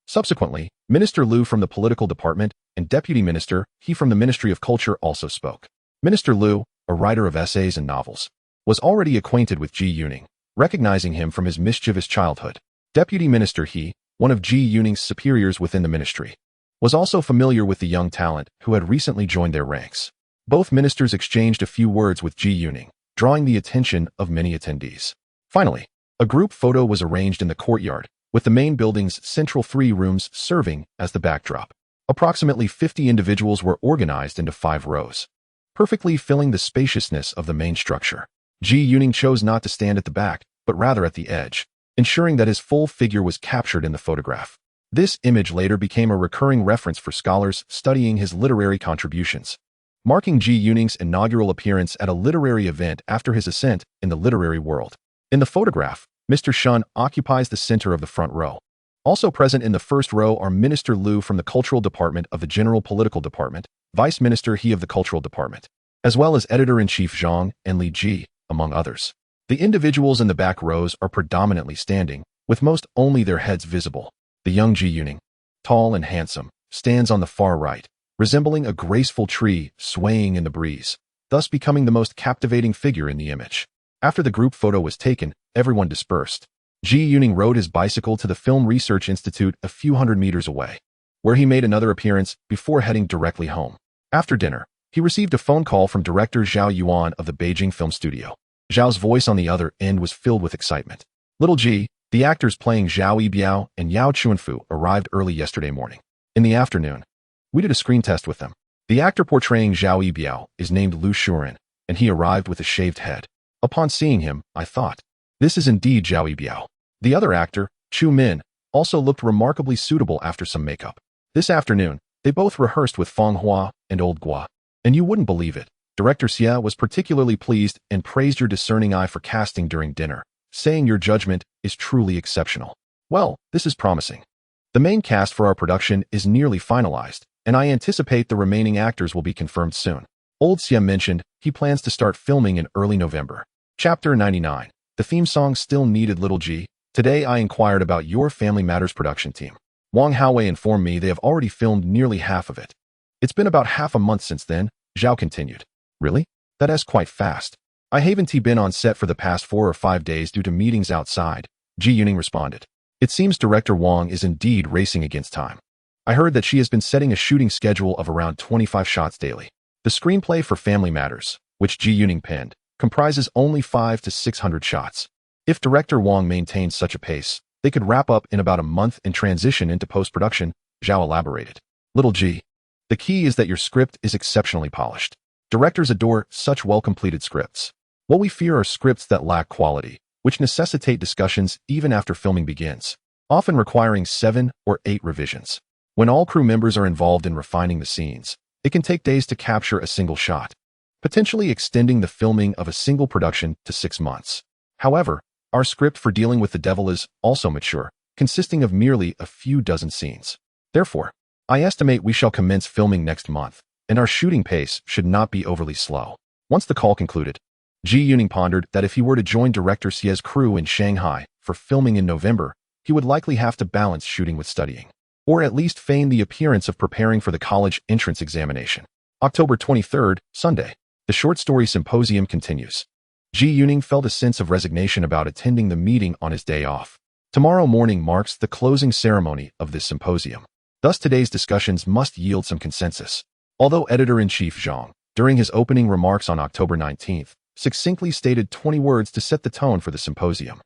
Subsequently, Minister Liu from the Political Department and Deputy Minister He from the Ministry of Culture also spoke. Minister Liu, a writer of essays and novels, was already acquainted with Ji Yuning, recognizing him from his mischievous childhood. Deputy Minister He, one of Ji Yuning's superiors within the ministry, was also familiar with the young talent who had recently joined their ranks. Both ministers exchanged a few words with Ji Yuning, drawing the attention of many attendees. Finally, a group photo was arranged in the courtyard, with the main building's central 3 rooms serving as the backdrop. Approximately 50 individuals were organized into 5 rows, perfectly filling the spaciousness of the main structure. Ji Yuning chose not to stand at the back, but rather at the edge, ensuring that his full figure was captured in the photograph. This image later became a recurring reference for scholars studying his literary contributions, marking Ji Yuning's inaugural appearance at a literary event after his ascent in the literary world. In the photograph, Mr. Shun occupies the center of the front row. Also present in the first row are Minister Liu from the Cultural Department of the General Political Department, Vice Minister He of the Cultural Department, as well as Editor-in-Chief Zhang and Li Ji, among others. The individuals in the back rows are predominantly standing, with most only their heads visible. The young Ji Yuning, tall and handsome, stands on the far right, resembling a graceful tree swaying in the breeze, thus becoming the most captivating figure in the image. After the group photo was taken, everyone dispersed. Ji Yuning rode his bicycle to the Film Research Institute a few hundred meters away, where he made another appearance before heading directly home. After dinner, he received a phone call from director Zhao Yuan of the Beijing Film Studio. Zhao's voice on the other end was filled with excitement. Little G, the actors playing Zhao Yibiao and Yao Chuanfu arrived early yesterday morning. In the afternoon, we did a screen test with them. The actor portraying Zhao Yibiao is named Lu Shuren, and he arrived with a shaved head. Upon seeing him, I thought, this is indeed Zhao Yibiao. The other actor, Chu Min, also looked remarkably suitable after some makeup. This afternoon, they both rehearsed with Feng Hua and Old Gua. And you wouldn't believe it. Director Xia was particularly pleased and praised your discerning eye for casting during dinner, saying your judgment is truly exceptional. Well, this is promising. The main cast for our production is nearly finalized, and I anticipate the remaining actors will be confirmed soon. Old Xia mentioned he plans to start filming in early November. Chapter 99. The theme song still needed Little G. Today I inquired about your Family Matters production team. Wang Haowei informed me they have already filmed nearly half of it. It's been about half a month since then, Zhao continued. Really? That is quite fast. I haven't been on set for the past 4 or 5 days due to meetings outside, Ji Yuning responded. It seems director Wang is indeed racing against time. I heard that she has been setting a shooting schedule of around 25 shots daily. The screenplay for Family Matters, which Ji Yuning penned, comprises only 500 to 600 shots. If director Wang maintains such a pace, they could wrap up in about a month and transition into post-production, Zhao elaborated. Little G. The key is that your script is exceptionally polished. Directors adore such well-completed scripts. What we fear are scripts that lack quality, which necessitate discussions even after filming begins, often requiring 7 or 8 revisions. When all crew members are involved in refining the scenes, it can take days to capture a single shot, potentially extending the filming of a single production to 6 months. However, our script for Dealing with the Devil is also mature, consisting of merely a few dozen scenes. Therefore, I estimate we shall commence filming next month, and our shooting pace should not be overly slow. Once the call concluded, Ji Yuning pondered that if he were to join director Xia's crew in Shanghai for filming in November, he would likely have to balance shooting with studying, or at least feign the appearance of preparing for the college entrance examination. October 23rd, Sunday. The short story symposium continues. Ji Yuning felt a sense of resignation about attending the meeting on his day off. Tomorrow morning marks the closing ceremony of this symposium. Thus today's discussions must yield some consensus. Although Editor-in-Chief Zhang, during his opening remarks on October 19th, succinctly stated 20 words to set the tone for the symposium,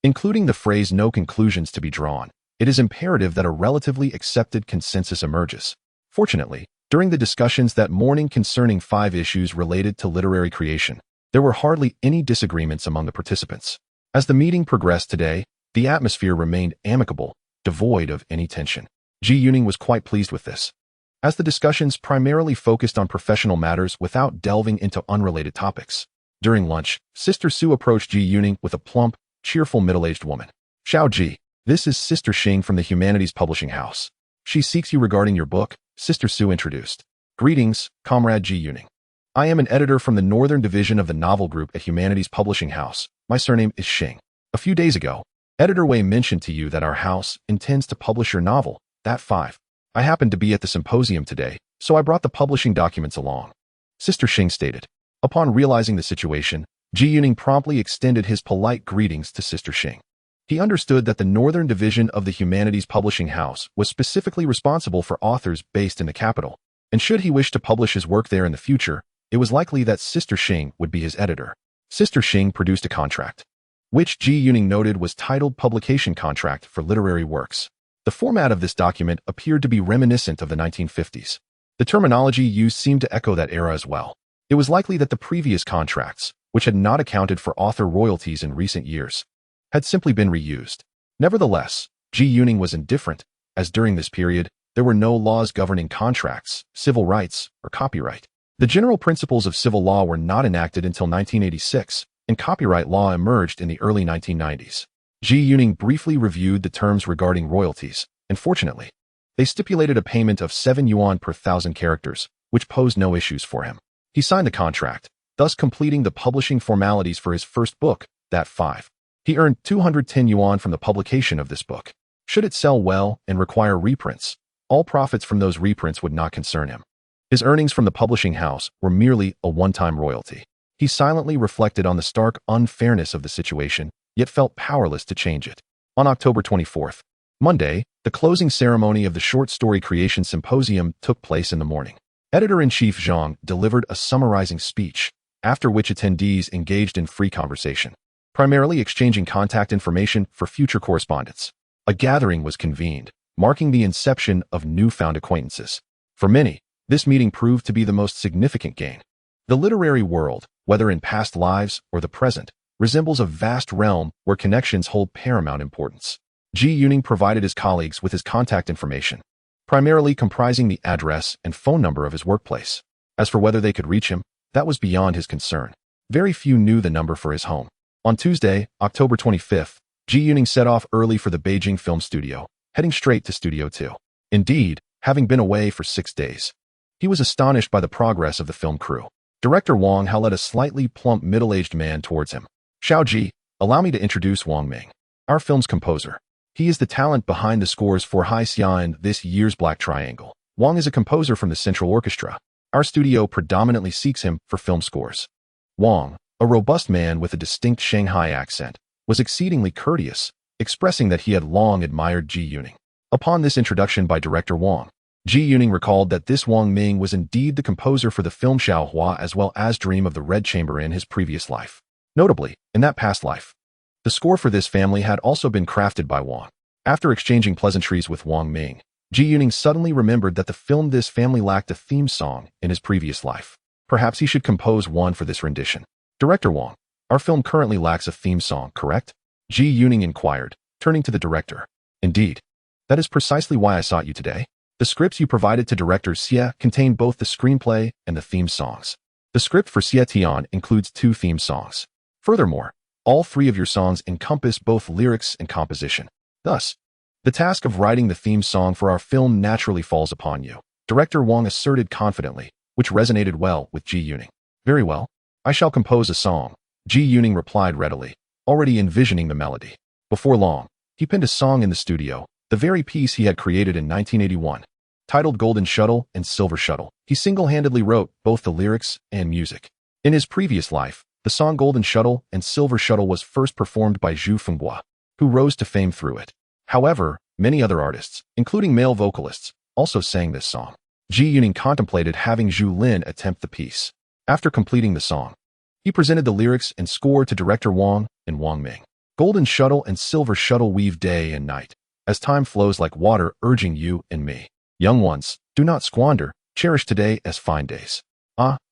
including the phrase "no conclusions to be drawn," it is imperative that a relatively accepted consensus emerges. Fortunately, during the discussions that morning concerning 5 issues related to literary creation, there were hardly any disagreements among the participants. As the meeting progressed today, the atmosphere remained amicable, devoid of any tension. Ji Yuning was quite pleased with this, as the discussions primarily focused on professional matters without delving into unrelated topics. During lunch, Sister Su approached Ji Yuning with a plump, cheerful middle-aged woman. Xiao Ji, this is Sister Xing from the Humanities Publishing House. She seeks you regarding your book, Sister Su introduced. Greetings, Comrade Ji Yuning. I am an editor from the Northern Division of the Novel Group at Humanities Publishing House. My surname is Xing. A few days ago, Editor Wei mentioned to you that our house intends to publish your novel, That 5. I happened to be at the symposium today, so I brought the publishing documents along. Sister Xing stated. Upon realizing the situation, Ji Yuning promptly extended his polite greetings to Sister Xing. He understood that the Northern Division of the Humanities Publishing House was specifically responsible for authors based in the capital, and should he wish to publish his work there in the future, it was likely that Sister Xing would be his editor. Sister Xing produced a contract, which Ji Yuning noted was titled Publication Contract for Literary Works. The format of this document appeared to be reminiscent of the 1950s. The terminology used seemed to echo that era as well. It was likely that the previous contracts, which had not accounted for author royalties in recent years, had simply been reused. Nevertheless, Ji Yuning was indifferent, as during this period, there were no laws governing contracts, civil rights, or copyright. The general principles of civil law were not enacted until 1986, and copyright law emerged in the early 1990s. Ji Yuning briefly reviewed the terms regarding royalties, and fortunately, they stipulated a payment of 7 yuan per 1,000 characters, which posed no issues for him. He signed the contract, thus completing the publishing formalities for his first book, That 5. He earned 210 yuan from the publication of this book. Should it sell well and require reprints, all profits from those reprints would not concern him. His earnings from the publishing house were merely a one-time royalty. He silently reflected on the stark unfairness of the situation, yet felt powerless to change it. On October 24th, Monday, the closing ceremony of the Short Story Creation Symposium took place in the morning. Editor-in-Chief Zhang delivered a summarizing speech, after which attendees engaged in free conversation, primarily exchanging contact information for future correspondence. A gathering was convened, marking the inception of newfound acquaintances. For many, this meeting proved to be the most significant gain. The literary world, whether in past lives or the present, resembles a vast realm where connections hold paramount importance. Ji Yuning provided his colleagues with his contact information, primarily comprising the address and phone number of his workplace. As for whether they could reach him, that was beyond his concern. Very few knew the number for his home. On Tuesday, October 25th, Ji Yuning set off early for the Beijing film studio, heading straight to Studio 2. Indeed, having been away for 6 days, he was astonished by the progress of the film crew. Director Wang held a slightly plump middle-aged man towards him. "Xiao Ji, allow me to introduce Wang Ming, our film's composer. He is the talent behind the scores for Hai Xian this year's Black Triangle. Wang is a composer from the Central Orchestra. Our studio predominantly seeks him for film scores." Wang, a robust man with a distinct Shanghai accent, was exceedingly courteous, expressing that he had long admired Ji Yuning. Upon this introduction by Director Wang, Ji Yuning recalled that this Wang Ming was indeed the composer for the film Xiaohua as well as Dream of the Red Chamber in his previous life. Notably, in that past life, the score for this family had also been crafted by Wang. After exchanging pleasantries with Wang Ming, Ji Yuning suddenly remembered that the film This Family lacked a theme song in his previous life. Perhaps he should compose one for this rendition. "Director Wang, our film currently lacks a theme song, correct?" Ji Yuning inquired, turning to the director. "Indeed. That is precisely why I sought you today. The scripts you provided to Director Xie contain both the screenplay and the theme songs. The script for Xie Tian includes 2 theme songs. Furthermore, all 3 of your songs encompass both lyrics and composition. Thus, the task of writing the theme song for our film naturally falls upon you," Director Wang asserted confidently, which resonated well with Ji Yuning. "Very well. I shall compose a song," Ji Yuning replied readily, already envisioning the melody. Before long, he penned a song in the studio, the very piece he had created in 1981. Titled Golden Shuttle and Silver Shuttle, he single-handedly wrote both the lyrics and music. In his previous life, the song Golden Shuttle and Silver Shuttle was first performed by Zhu Fenghua, who rose to fame through it. However, many other artists, including male vocalists, also sang this song. Ji Yuning contemplated having Zhu Lin attempt the piece. After completing the song, he presented the lyrics and score to Director Wang and Wang Ming. Golden Shuttle and Silver Shuttle weave day and night, as time flows like water urging you and me. Young ones, do not squander, cherish today as fine days.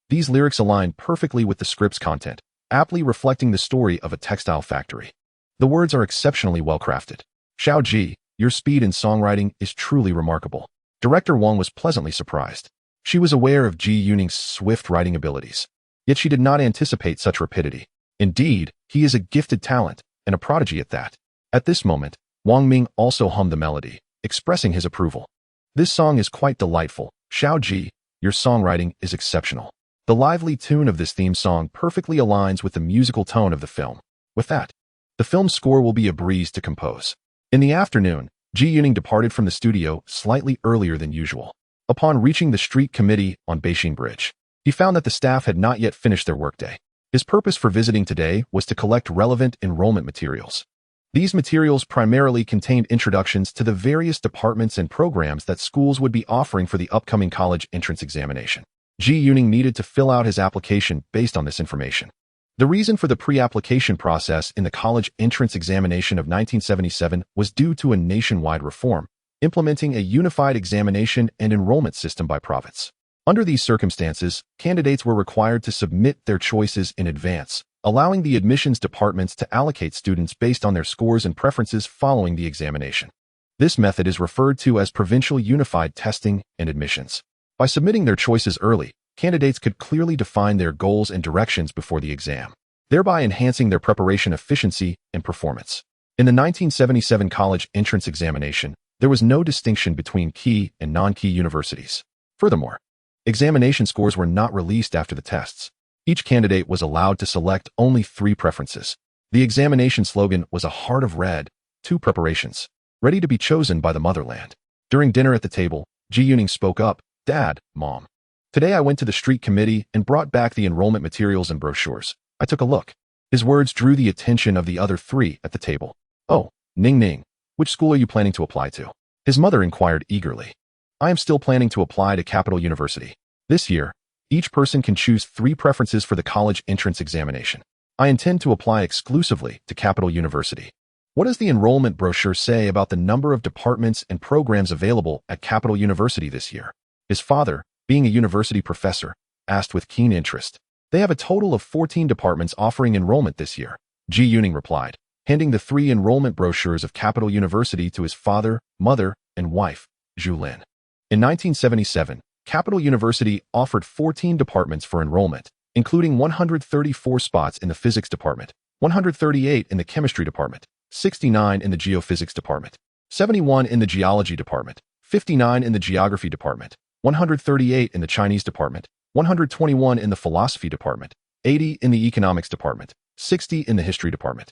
These lyrics align perfectly with the script's content, aptly reflecting the story of a textile factory. The words are exceptionally well crafted. "Xiao Ji, your speed in songwriting is truly remarkable." Director Wang was pleasantly surprised. She was aware of Ji Yuning's swift writing abilities, yet she did not anticipate such rapidity. Indeed, he is a gifted talent, and a prodigy at that. At this moment, Wang Ming also hummed the melody, expressing his approval. "This song is quite delightful. Xiao Ji, your songwriting is exceptional." The lively tune of this theme song perfectly aligns with the musical tone of the film. With that, the film's score will be a breeze to compose. In the afternoon, Ji Yuning departed from the studio slightly earlier than usual. Upon reaching the street committee on Beijing Bridge, he found that the staff had not yet finished their workday. His purpose for visiting today was to collect relevant enrollment materials. These materials primarily contained introductions to the various departments and programs that schools would be offering for the upcoming college entrance examination. Ji Yuning needed to fill out his application based on this information. The reason for the pre-application process in the college entrance examination of 1977 was due to a nationwide reform, implementing a unified examination and enrollment system by province. Under these circumstances, candidates were required to submit their choices in advance, allowing the admissions departments to allocate students based on their scores and preferences following the examination. This method is referred to as provincial unified testing and admissions. By submitting their choices early, candidates could clearly define their goals and directions before the exam, thereby enhancing their preparation efficiency and performance. In the 1977 college entrance examination, there was no distinction between key and non-key universities. Furthermore, examination scores were not released after the tests. Each candidate was allowed to select only 3 preferences. The examination slogan was a heart of red, 2 preparations, ready to be chosen by the motherland. During dinner at the table, Ji Yuning spoke up, "Dad, Mom. Today I went to the street committee and brought back the enrollment materials and brochures. I took a look." His words drew the attention of the other 3 at the table. "Oh, Ning Ning, which school are you planning to apply to?" His mother inquired eagerly. "I am still planning to apply to Capital University. This year, Each person can choose 3 preferences for the college entrance examination. I intend to apply exclusively to Capital University. What does the enrollment brochure say about the number of departments and programs available at Capital University this year? His father, being a university professor, asked with keen interest. They have a total of 14 departments offering enrollment this year, Ji Yuning replied, handing the 3 enrollment brochures of Capital University to his father, mother, and wife, Zhu Lin. In 1977, Capital University offered 14 departments for enrollment, including 134 spots in the physics department, 138 in the chemistry department, 69 in the geophysics department, 71 in the geology department, 59 in the geography department, 138 in the Chinese department, 121 in the philosophy department, 80 in the economics department, 60 in the history department,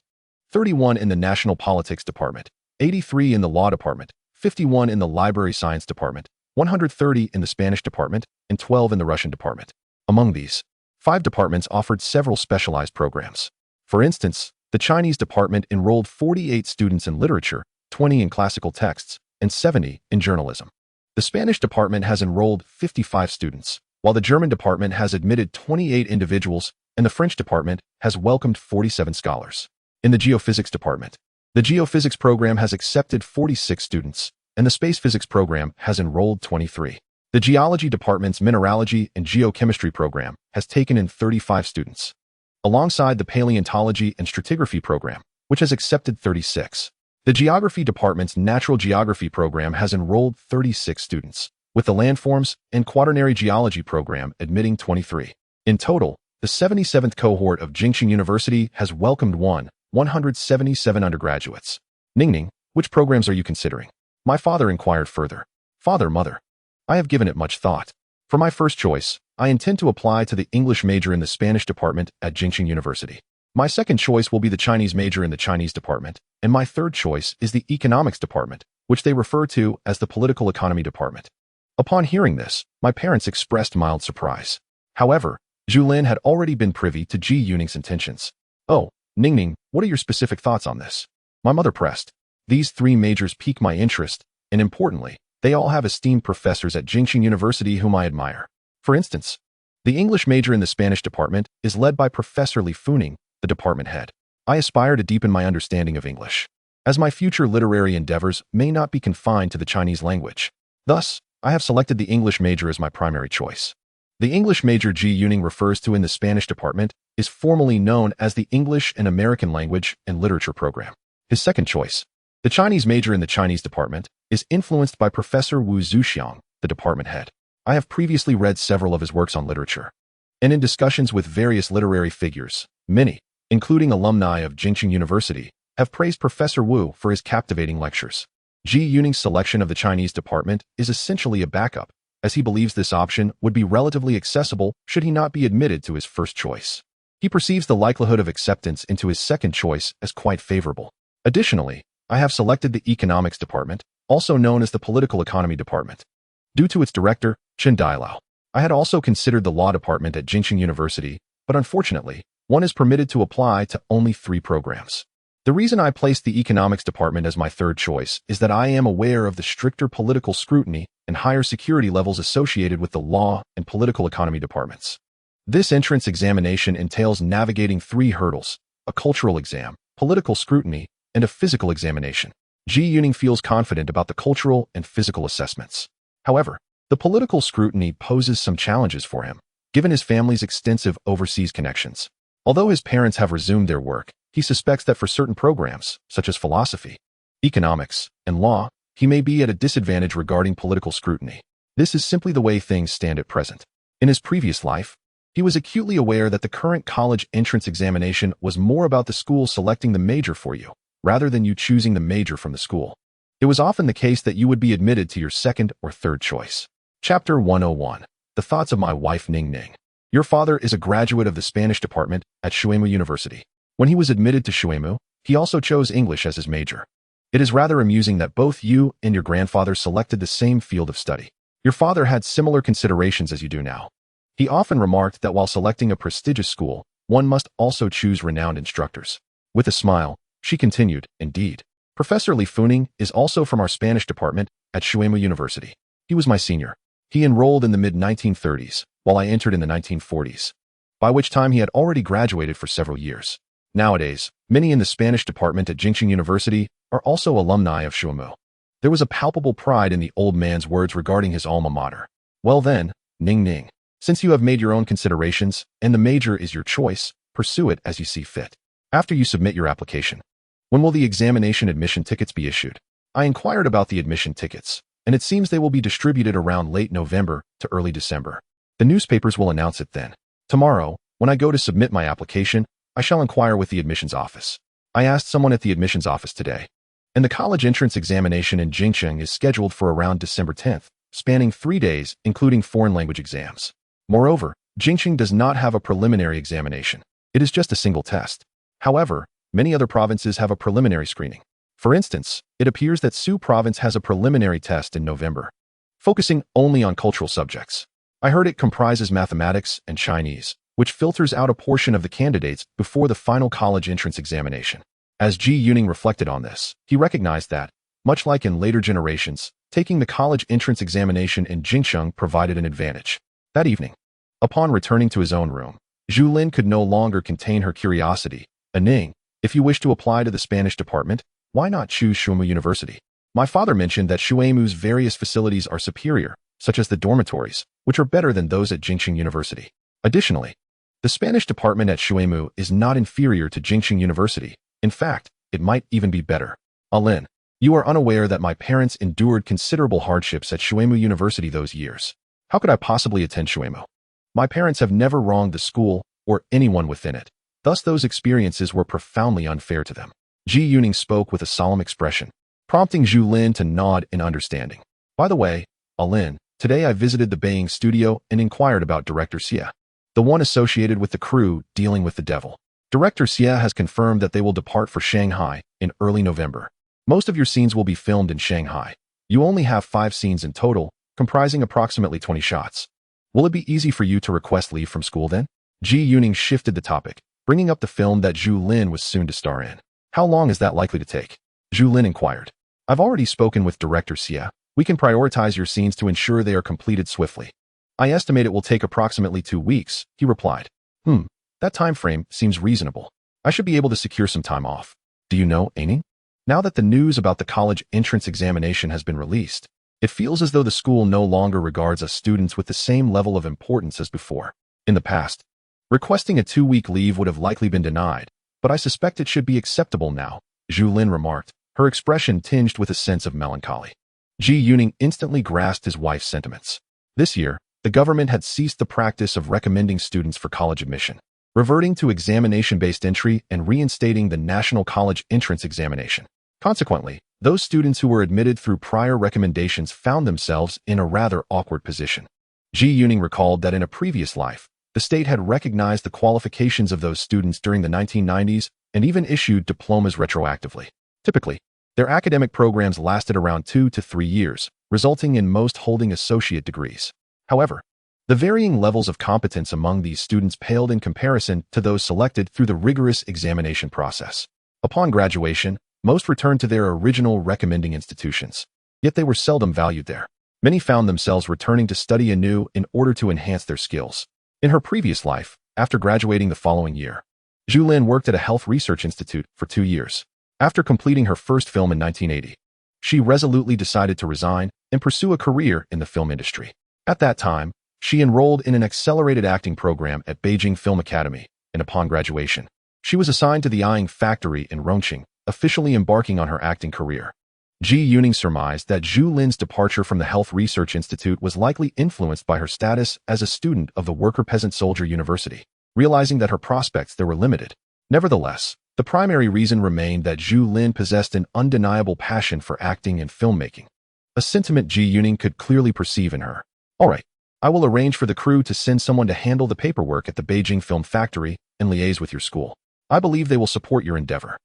31 in the national politics department, 83 in the law department, 51 in the library science department, 130 in the Spanish department, and 12 in the Russian department. Among these, 5 departments offered several specialized programs. For instance, the Chinese department enrolled 48 students in literature, 20 in classical texts, and 70 in journalism. The Spanish department has enrolled 55 students, while the German department has admitted 28 individuals, and the French department has welcomed 47 scholars. In the geophysics department, the geophysics program has accepted 46 students, and the space physics program has enrolled 23. The geology department's mineralogy and geochemistry program has taken in 35 students, alongside the paleontology and stratigraphy program, which has accepted 36. The geography department's natural geography program has enrolled 36 students, with the landforms and quaternary geology program admitting 23. In total, the 77th cohort of Jingxing University has welcomed 177 undergraduates. Ningning, which programs are you considering? My father inquired further. Father, mother, I have given it much thought. For my first choice, I intend to apply to the English major in the Spanish department at Jingxing University. My second choice will be the Chinese major in the Chinese department, and my third choice is the economics department, which they refer to as the political economy department. Upon hearing this, my parents expressed mild surprise. However, Zhu Lin had already been privy to Ji Yuning's intentions. Oh, Ningning, what are your specific thoughts on this? My mother pressed. These 3 majors pique my interest, and importantly, they all have esteemed professors at Jingxing University whom I admire. For instance, the English major in the Spanish department is led by Professor Li Funing, the department head. I aspire to deepen my understanding of English, as my future literary endeavors may not be confined to the Chinese language. Thus, I have selected the English major as my primary choice. The English major Ji Yuning refers to in the Spanish department is formally known as the English and American Language and Literature program. His second choice, the Chinese major in the Chinese department, is influenced by Professor Wu Zuxiang, the department head. I have previously read several of his works on literature, and in discussions with various literary figures, many, including alumni of Jingxing University, have praised Professor Wu for his captivating lectures. Ji Yuning's selection of the Chinese department is essentially a backup, as he believes this option would be relatively accessible should he not be admitted to his first choice. He perceives the likelihood of acceptance into his second choice as quite favorable. Additionally, I have selected the economics department, also known as the political economy department, due to its director, Chen Dailao. I had also considered the law department at Jingxing University, but unfortunately, one is permitted to apply to only 3 programs. The reason I placed the economics department as my third choice is that I am aware of the stricter political scrutiny and higher security levels associated with the law and political economy departments. This entrance examination entails navigating 3 hurdles: a cultural exam, political scrutiny, and a physical examination. Ji Yuning feels confident about the cultural and physical assessments. However, the political scrutiny poses some challenges for him, given his family's extensive overseas connections. Although his parents have resumed their work, he suspects that for certain programs, such as philosophy, economics, and law, he may be at a disadvantage regarding political scrutiny. This is simply the way things stand at present. In his previous life, he was acutely aware that the current college entrance examination was more about the school selecting the major for you, rather than you choosing the major from the school. It was often the case that you would be admitted to your second or third choice. Chapter 101. The Thoughts of My Wife Ning Ning. Your father is a graduate of the Spanish department at Xuemu University. When he was admitted to Xuemu, he also chose English as his major. It is rather amusing that both you and your grandfather selected the same field of study. Your father had similar considerations as you do now. He often remarked that while selecting a prestigious school, one must also choose renowned instructors. With a smile, she continued, indeed. Professor Li Funing is also from our Spanish department at Xuemu University. He was my senior. He enrolled in the mid-1930s, while I entered in the 1940s, by which time he had already graduated for several years. Nowadays, many in the Spanish department at Jingxing University are also alumni of Shuimu. There was a palpable pride in the old man's words regarding his alma mater. Well then, Ning Ning, since you have made your own considerations and the major is your choice, pursue it as you see fit. After you submit your application, when will the examination admission tickets be issued? I inquired about the admission tickets, and it seems they will be distributed around late November to early December. The newspapers will announce it then. Tomorrow, when I go to submit my application, I shall inquire with the admissions office. I asked someone at the admissions office today, and the college entrance examination in Jingxing is scheduled for around December 10th, spanning 3 days, including foreign language exams. Moreover, Jingxing does not have a preliminary examination. It is just a single test. However, many other provinces have a preliminary screening. For instance, it appears that Su province has a preliminary test in November, focusing only on cultural subjects. I heard it comprises mathematics and Chinese, which filters out a portion of the candidates before the final college entrance examination. As Ji Yuning reflected on this, he recognized that, much like in later generations, taking the college entrance examination in Jingxing provided an advantage. That evening, upon returning to his own room, Zhu Lin could no longer contain her curiosity. Ning, if you wish to apply to the Spanish department, why not choose Shuimu University? My father mentioned that Shuimu's various facilities are superior, such as the dormitories, which are better than those at Jingxing University. Additionally, the Spanish department at Shuimu is not inferior to Jingxing University. In fact, it might even be better. Lin, you are unaware that my parents endured considerable hardships at Shuimu University those years. How could I possibly attend Shuimu? My parents have never wronged the school or anyone within it. Thus, those experiences were profoundly unfair to them. Ji Yuning spoke with a solemn expression, prompting Zhu Lin to nod in understanding. By the way, Lin, today I visited the Beijing studio and inquired about Director Xie, the one associated with the crew dealing with the devil. Director Xie has confirmed that they will depart for Shanghai in early November. Most of your scenes will be filmed in Shanghai. You only have 5 scenes in total, comprising approximately 20 shots. Will it be easy for you to request leave from school then? Ji Yuning shifted the topic, bringing up the film that Zhu Lin was soon to star in. How long is that likely to take? Zhu Lin inquired. I've already spoken with Director Xie. We can prioritize your scenes to ensure they are completed swiftly. I estimate it will take approximately 2 weeks, he replied. That time frame seems reasonable. I should be able to secure some time off. Do you know, Ning? Now that the news about the college entrance examination has been released, it feels as though the school no longer regards us students with the same level of importance as before. In the past, requesting a 2-week leave would have likely been denied, but I suspect it should be acceptable now, Zhu Lin remarked, her expression tinged with a sense of melancholy. Ji Yuning instantly grasped his wife's sentiments. This year, the government had ceased the practice of recommending students for college admission, reverting to examination-based entry and reinstating the National College Entrance Examination. Consequently, those students who were admitted through prior recommendations found themselves in a rather awkward position. Ji Yuning recalled that in a previous life, the state had recognized the qualifications of those students during the 1990s and even issued diplomas retroactively. Typically, their academic programs lasted around 2 to 3 years, resulting in most holding associate degrees. However, the varying levels of competence among these students paled in comparison to those selected through the rigorous examination process. Upon graduation, most returned to their original recommending institutions, yet they were seldom valued there. Many found themselves returning to study anew in order to enhance their skills. In her previous life, after graduating the following year, Zhu Lin worked at a health research institute for 2 years. After completing her first film in 1980, she resolutely decided to resign and pursue a career in the film industry. At that time, she enrolled in an accelerated acting program at Beijing Film Academy, and upon graduation, she was assigned to the eyeing factory in Rongqing, officially embarking on her acting career. Ji Yuning surmised that Zhu Lin's departure from the Health Research Institute was likely influenced by her status as a student of the Worker-Peasant-Soldier University. Realizing that her prospects there were limited, nevertheless, the primary reason remained that Zhu Lin possessed an undeniable passion for acting and filmmaking, a sentiment Ji Yuning could clearly perceive in her. All right, I will arrange for the crew to send someone to handle the paperwork at the Beijing Film Factory and liaise with your school. I believe they will support your endeavor.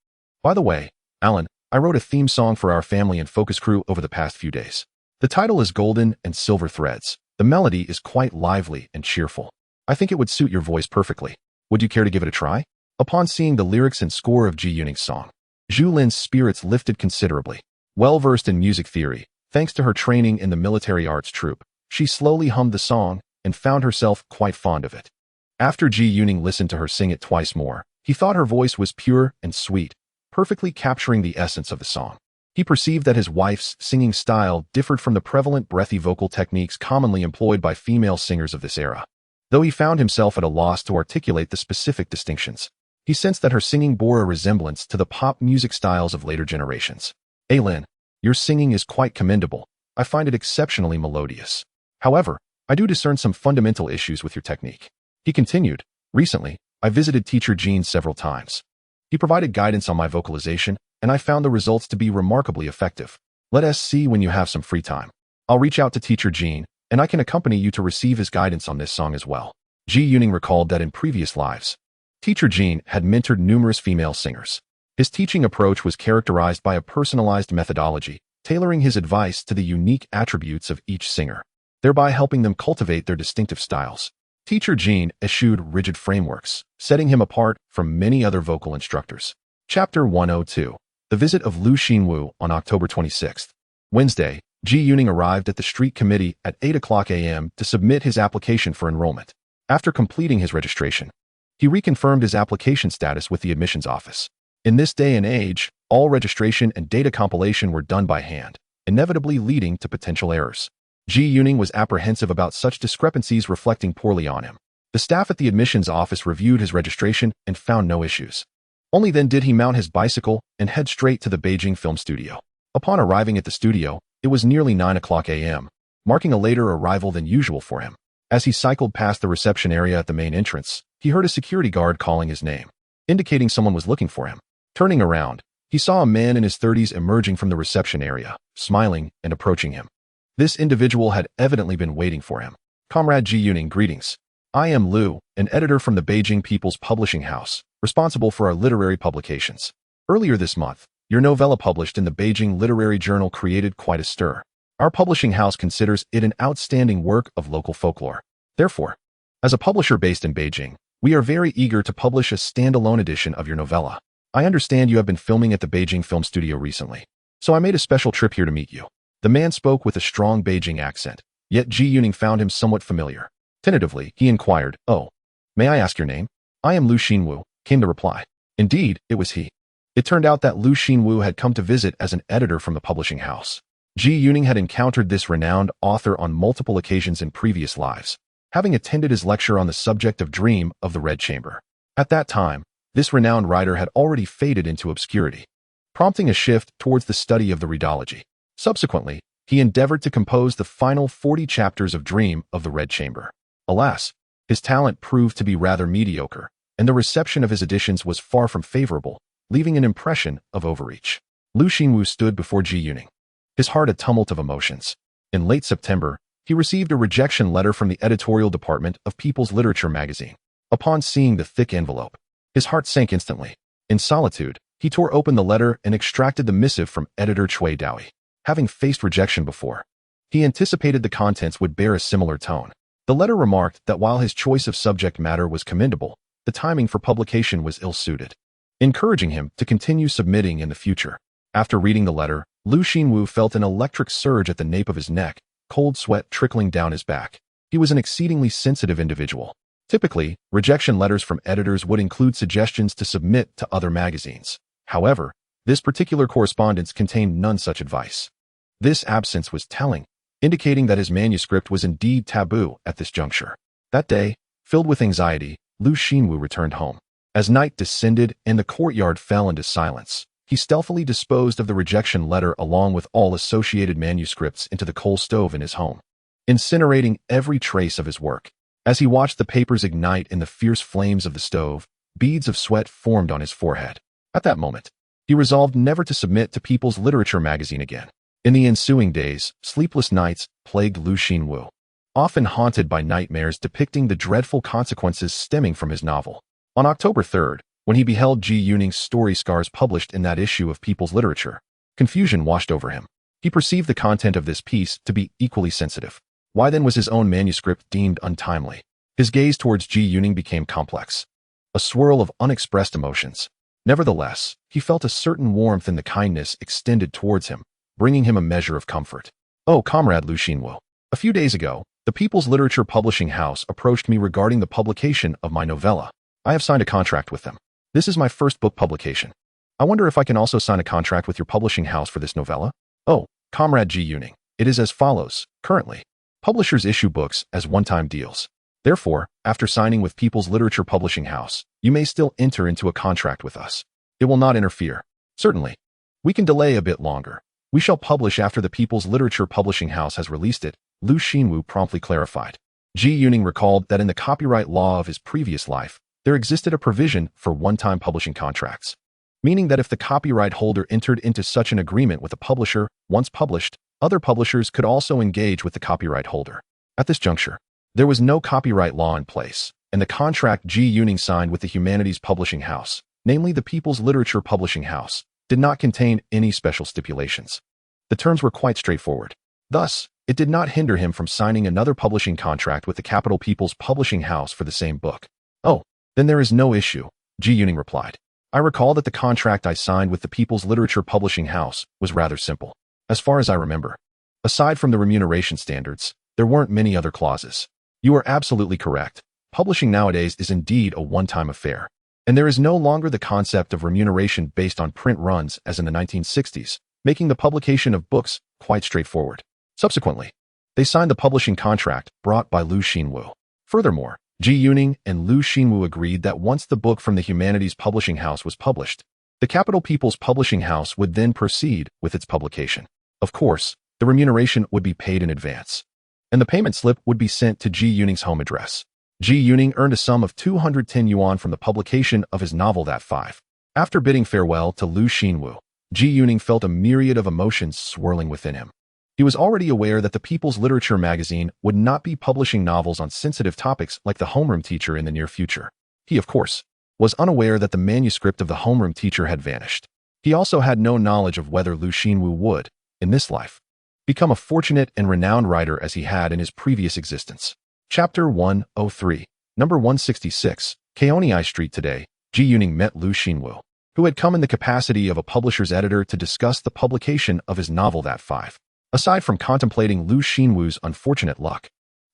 By the way, Alan, I wrote a theme song for our family and focus crew over the past few days. The title is Golden and Silver Threads. The melody is quite lively and cheerful. I think it would suit your voice perfectly. Would you care to give it a try? Upon seeing the lyrics and score of Ji Yuning's song, Zhu Lin's spirits lifted considerably. Well-versed in music theory, thanks to her training in the military arts troupe, she slowly hummed the song, and found herself quite fond of it. After Ji Yuning listened to her sing it twice more, he thought her voice was pure and sweet, perfectly capturing the essence of the song. He perceived that his wife's singing style differed from the prevalent breathy vocal techniques commonly employed by female singers of this era. Though he found himself at a loss to articulate the specific distinctions, he sensed that her singing bore a resemblance to the pop music styles of later generations. Lin, your singing is quite commendable. I find it exceptionally melodious. However, I do discern some fundamental issues with your technique. He continued, recently, I visited teacher Jean several times. He provided guidance on my vocalization, and I found the results to be remarkably effective. Let us see when you have some free time. I'll reach out to teacher Jean, and I can accompany you to receive his guidance on this song as well. Ji Yuning recalled that in previous lives, teacher Jean had mentored numerous female singers. His teaching approach was characterized by a personalized methodology, tailoring his advice to the unique attributes of each singer, thereby helping them cultivate their distinctive styles. Teacher Jean eschewed rigid frameworks, setting him apart from many other vocal instructors. Chapter 102. The Visit of Lu Xinwu on October 26th. Wednesday, Ji Yuning arrived at the street committee at 8 o'clock a.m. to submit his application for enrollment. After completing his registration, he reconfirmed his application status with the admissions office. In this day and age, all registration and data compilation were done by hand, inevitably leading to potential errors. Ji Yuning was apprehensive about such discrepancies reflecting poorly on him. The staff at the admissions office reviewed his registration and found no issues. Only then did he mount his bicycle and head straight to the Beijing film studio. Upon arriving at the studio, it was nearly 9 o'clock a.m., marking a later arrival than usual for him. As he cycled past the reception area at the main entrance, he heard a security guard calling his name, indicating someone was looking for him. Turning around, he saw a man in his 30s emerging from the reception area, smiling and approaching him. This individual had evidently been waiting for him. Comrade Ji Yuning, greetings. I am Lu, an editor from the Beijing People's Publishing House, responsible for our literary publications. Earlier this month, your novella published in the Beijing Literary Journal created quite a stir. Our publishing house considers it an outstanding work of local folklore. Therefore, as a publisher based in Beijing, we are very eager to publish a standalone edition of your novella. I understand you have been filming at the Beijing Film Studio recently, so I made a special trip here to meet you. The man spoke with a strong Beijing accent, yet Ji Yuning found him somewhat familiar. Tentatively, he inquired, "Oh, may I ask your name?" "I am Lu Xinwu," came the reply. Indeed, it was he. It turned out that Lu Xinwu had come to visit as an editor from the publishing house. Ji Yuning had encountered this renowned author on multiple occasions in previous lives, having attended his lecture on the subject of Dream of the Red Chamber. At that time, this renowned writer had already faded into obscurity, prompting a shift towards the study of the Redology. Subsequently, he endeavored to compose the final 40 chapters of Dream of the Red Chamber. Alas, his talent proved to be rather mediocre, and the reception of his editions was far from favorable, leaving an impression of overreach. Lu Xinwu stood before Ji Yuning, his heart a tumult of emotions. In late September, he received a rejection letter from the editorial department of People's Literature magazine. Upon seeing the thick envelope, his heart sank instantly. In solitude, he tore open the letter and extracted the missive from editor Cui Daoyi. Having faced rejection before, he anticipated the contents would bear a similar tone. The letter remarked that while his choice of subject matter was commendable, the timing for publication was ill-suited, encouraging him to continue submitting in the future. After reading the letter, Lu Xinwu felt an electric surge at the nape of his neck, cold sweat trickling down his back. He was an exceedingly sensitive individual. Typically, rejection letters from editors would include suggestions to submit to other magazines. However, this particular correspondence contained none such advice. This absence was telling, indicating that his manuscript was indeed taboo at this juncture. That day, filled with anxiety, Lu Xinwu returned home. As night descended and the courtyard fell into silence, he stealthily disposed of the rejection letter along with all associated manuscripts into the coal stove in his home, incinerating every trace of his work. As he watched the papers ignite in the fierce flames of the stove, beads of sweat formed on his forehead. At that moment, he resolved never to submit to People's Literature magazine again. In the ensuing days, sleepless nights plagued Lu Xinwu, often haunted by nightmares depicting the dreadful consequences stemming from his novel. On October 3rd, when he beheld Ji Yuning's story scars published in that issue of People's Literature, confusion washed over him. He perceived the content of this piece to be equally sensitive. Why then was his own manuscript deemed untimely? His gaze towards Ji Yuning became complex, a swirl of unexpressed emotions. Nevertheless, he felt a certain warmth in the kindness extended towards him, bringing him a measure of comfort. "Oh, comrade Lu Xinwu, A few days ago, the People's Literature Publishing House approached me regarding the publication of my novella. I have signed a contract with them. This is my first book publication. I wonder if I can also sign a contract with your publishing house for this novella? Oh, Comrade Ji Yuning, it is as follows. Currently, publishers issue books as one-time deals. Therefore, after signing with People's Literature Publishing House, you may still enter into a contract with us. It will not interfere. Certainly. We can delay a bit longer. We shall publish after the People's Literature Publishing House has released it, Lu Xinwu promptly clarified. Ji Yuning recalled that in the copyright law of his previous life, there existed a provision for one-time publishing contracts, meaning that if the copyright holder entered into such an agreement with a publisher, once published, other publishers could also engage with the copyright holder. At this juncture, there was no copyright law in place, and the contract Ji Yuning signed with the Humanities Publishing House, namely the People's Literature Publishing House, did not contain any special stipulations. The terms were quite straightforward. Thus, it did not hinder him from signing another publishing contract with the Capital People's Publishing House for the same book. Oh, then there is no issue, Ji Yuning replied. I recall that the contract I signed with the People's Literature Publishing House was rather simple. As far as I remember, aside from the remuneration standards, there weren't many other clauses. You are absolutely correct. Publishing nowadays is indeed a one-time affair. And there is no longer the concept of remuneration based on print runs as in the 1960s, making the publication of books quite straightforward. Subsequently, they signed the publishing contract brought by Lu Xinwu. Furthermore, Ji Yuning and Lu Xinwu agreed that once the book from the Humanities Publishing House was published, the Capital People's Publishing House would then proceed with its publication. Of course, the remuneration would be paid in advance, and the payment slip would be sent to Ji Yuning's home address. Ji Yuning earned a sum of 210 yuan from the publication of his novel that 5. After bidding farewell to Lu Xinwu, Ji Yuning felt a myriad of emotions swirling within him. He was already aware that the People's Literature magazine would not be publishing novels on sensitive topics like The Homeroom Teacher in the near future. He, of course, was unaware that the manuscript of The Homeroom Teacher had vanished. He also had no knowledge of whether Lu Xinwu would, in this life, become a fortunate and renowned writer as he had in his previous existence. Chapter 103, Number 166, Kaonei Street. Today, Ji Yuning met Lu Xinwu, who had come in the capacity of a publisher's editor to discuss the publication of his novel that 5. Aside from contemplating Lu Xinwu's unfortunate luck,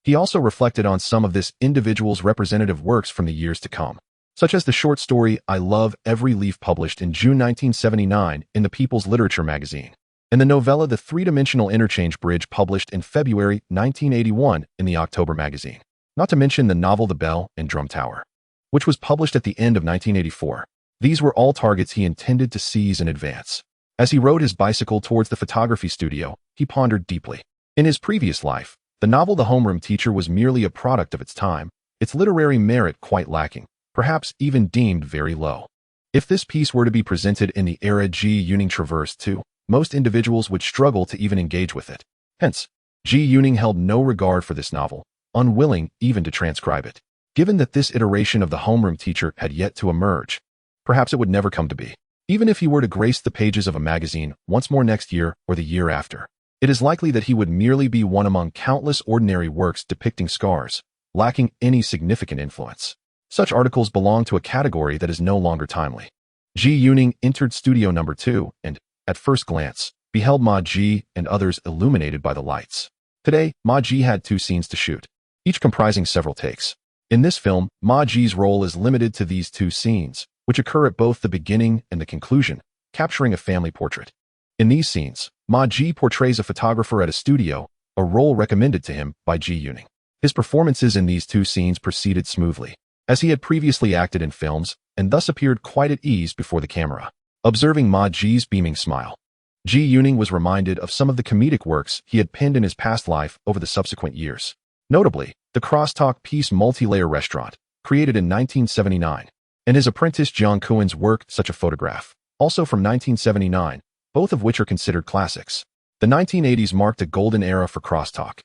he also reflected on some of this individual's representative works from the years to come, such as the short story I Love Every Leaf published in June 1979 in the People's Literature magazine, and the novella The Three-Dimensional Interchange Bridge published in February 1981 in the October magazine, not to mention the novel The Bell and Drum Tower, which was published at the end of 1984. These were all targets he intended to seize in advance. As he rode his bicycle towards the photography studio, he pondered deeply. In his previous life, the novel The Homeroom Teacher was merely a product of its time, its literary merit quite lacking, perhaps even deemed very low. If this piece were to be presented in the era Ji Yuning traversed to, most individuals would struggle to even engage with it. Hence, Ji Yuning held no regard for this novel, unwilling even to transcribe it. Given that this iteration of The Homeroom Teacher had yet to emerge, perhaps it would never come to be. Even if he were to grace the pages of a magazine once more next year or the year after, it is likely that he would merely be one among countless ordinary works depicting scars, lacking any significant influence. Such articles belong to a category that is no longer timely. Ji Yuning entered studio number 2 and, at first glance, beheld Ma Ji and others illuminated by the lights. Today, Ma Ji had 2 scenes to shoot, each comprising several takes. In this film, Ma Ji's role is limited to these 2 scenes, which occur at both the beginning and the conclusion, capturing a family portrait. In these scenes, Ma Ji portrays a photographer at a studio, a role recommended to him by Ji Yuning. His performances in these 2 scenes proceeded smoothly, as he had previously acted in films and thus appeared quite at ease before the camera. Observing Ma Ji's beaming smile, Ji Yuning was reminded of some of the comedic works he had penned in his past life over the subsequent years. Notably, the crosstalk piece Multi-Layer Restaurant, created in 1979, and his apprentice Jiang Kuan's work Such a Photograph, also from 1979, both of which are considered classics. The 1980s marked a golden era for crosstalk,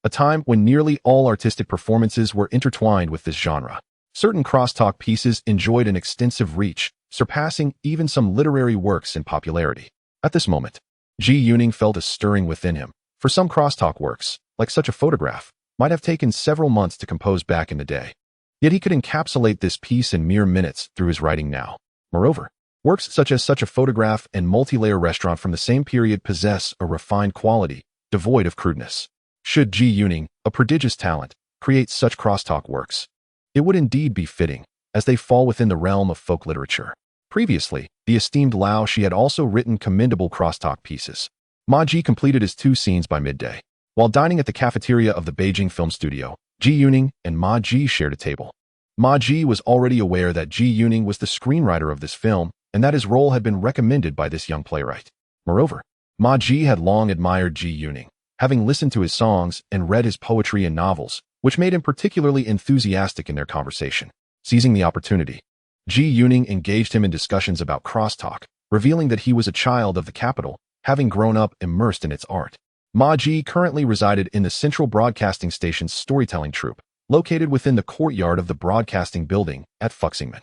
a time when nearly all artistic performances were intertwined with this genre. Certain crosstalk pieces enjoyed an extensive reach, surpassing even some literary works in popularity. At this moment, Ji Yuning felt a stirring within him, for some crosstalk works, like Such a Photograph, might have taken several months to compose back in the day. Yet he could encapsulate this piece in mere minutes through his writing now. Moreover, works such as Such a Photograph and Multi-Layer Restaurant from the same period possess a refined quality, devoid of crudeness. Should Ji Yuning, a prodigious talent, create such crosstalk works? It would indeed be fitting, as they fall within the realm of folk literature. Previously, the esteemed Lao Shi had also written commendable crosstalk pieces. Ma Ji completed his 2 scenes by midday. While dining at the cafeteria of the Beijing Film Studio, Ji Yuning and Ma Ji shared a table. Ma Ji was already aware that Ji Yuning was the screenwriter of this film and that his role had been recommended by this young playwright. Moreover, Ma Ji had long admired Ji Yuning, having listened to his songs and read his poetry and novels, which made him particularly enthusiastic in their conversation. Seizing the opportunity, Ji Yuning engaged him in discussions about crosstalk, revealing that he was a child of the capital, having grown up immersed in its art. Ma Ji currently resided in the Central Broadcasting Station's storytelling troupe, located within the courtyard of the broadcasting building at Fuxingmen.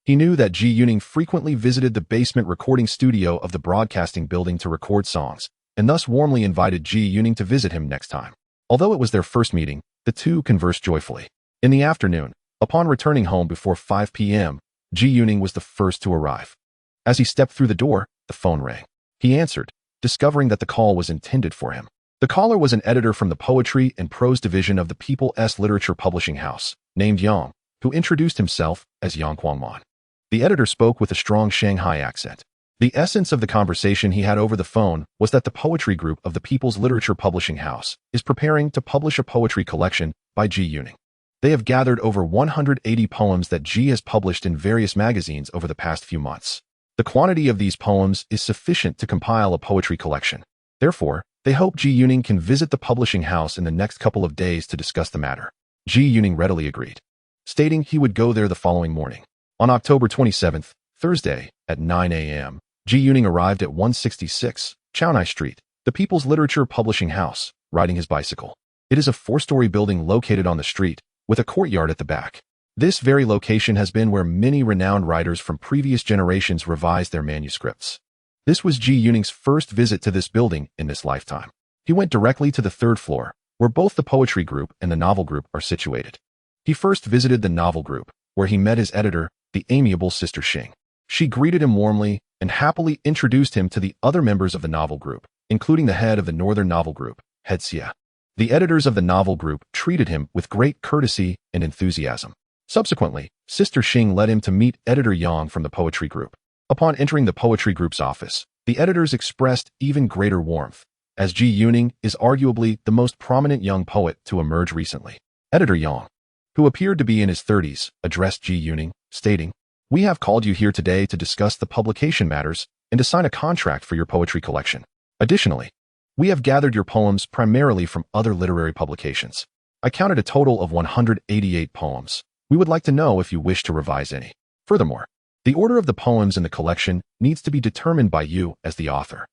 He knew that Ji Yuning frequently visited the basement recording studio of the broadcasting building to record songs, and thus warmly invited Ji Yuning to visit him next time. Although it was their first meeting, the two conversed joyfully. In the afternoon, upon returning home before 5 p.m., Ji Yuning was the first to arrive. As he stepped through the door, the phone rang. He answered, discovering that the call was intended for him. The caller was an editor from the Poetry and Prose division of the People's Literature Publishing House, named Yang, who introduced himself as Yang Guangman. The editor spoke with a strong Shanghai accent. The essence of the conversation he had over the phone was that the poetry group of the People's Literature Publishing House is preparing to publish a poetry collection by Ji Yuning. They have gathered over 180 poems that Ji has published in various magazines over the past few months. The quantity of these poems is sufficient to compile a poetry collection. Therefore, they hope Ji Yuning can visit the publishing house in the next couple of days to discuss the matter. Ji Yuning readily agreed, stating he would go there the following morning. On October 27th, Thursday, at 9 a.m., Ji Yuning arrived at 166 Chaonai Street, the People's Literature Publishing House, riding his bicycle. It is a 4-story building located on the street, with a courtyard at the back. This very location has been where many renowned writers from previous generations revised their manuscripts. This was Ji Yuning's first visit to this building in this lifetime. He went directly to the 3rd floor, where both the poetry group and the novel group are situated. He first visited the novel group, where he met his editor, the amiable Sister Xing. She greeted him warmly and happily introduced him to the other members of the novel group, including the head of the Northern Novel Group, Head Xia. The editors of the novel group treated him with great courtesy and enthusiasm. Subsequently, Sister Xing led him to meet editor Yang from the poetry group. Upon entering the poetry group's office, the editors expressed even greater warmth, as Ji Yuning is arguably the most prominent young poet to emerge recently. Editor Yang, who appeared to be in his 30s, addressed Ji Yuning, stating, "We have called you here today to discuss the publication matters and to sign a contract for your poetry collection. Additionally, we have gathered your poems primarily from other literary publications. I counted a total of 188 poems. We would like to know if you wish to revise any. Furthermore, the order of the poems in the collection needs to be determined by you as the author."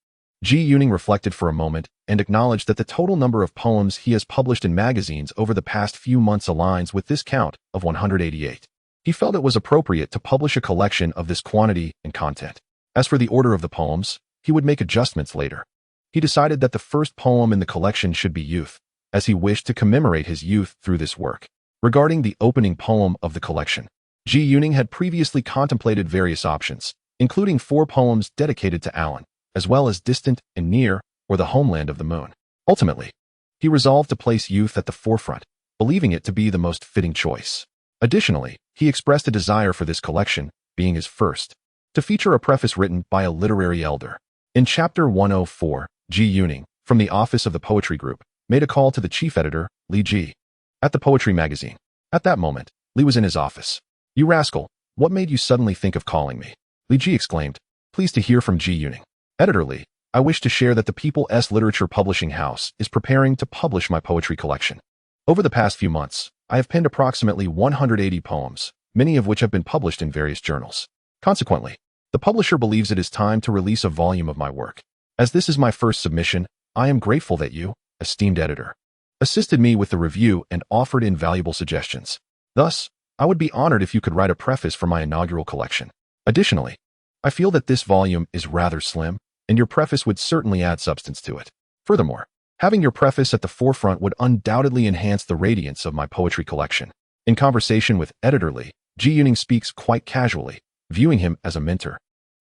Ji Yuning reflected for a moment and acknowledged that the total number of poems he has published in magazines over the past few months aligns with this count of 188. He felt it was appropriate to publish a collection of this quantity and content. As for the order of the poems, he would make adjustments later. He decided that the first poem in the collection should be Youth, as he wished to commemorate his youth through this work. Regarding the opening poem of the collection, Ji Yuning had previously contemplated various options, including 4 poems dedicated to Alan, as well as Distant and Near, or the Homeland of the Moon. Ultimately, he resolved to place youth at the forefront, believing it to be the most fitting choice. Additionally, he expressed a desire for this collection, being his first, to feature a preface written by a literary elder. In Chapter 104, Ji Yuning, from the office of the poetry group, made a call to the chief editor, Li Ji, at the poetry magazine. At that moment, Li was in his office. "You rascal, what made you suddenly think of calling me?" Li Ji exclaimed, pleased to hear from Ji Yuning. "Editor Li, I wish to share that the People's Literature Publishing House is preparing to publish my poetry collection. Over the past few months, I have penned approximately 180 poems, many of which have been published in various journals. Consequently, the publisher believes it is time to release a volume of my work. As this is my first submission, I am grateful that you, esteemed editor, assisted me with the review and offered invaluable suggestions. Thus, I would be honored if you could write a preface for my inaugural collection. Additionally, I feel that this volume is rather slim, and your preface would certainly add substance to it. Furthermore, having your preface at the forefront would undoubtedly enhance the radiance of my poetry collection." In conversation with editor Li, Ji Yuning speaks quite casually, viewing him as a mentor,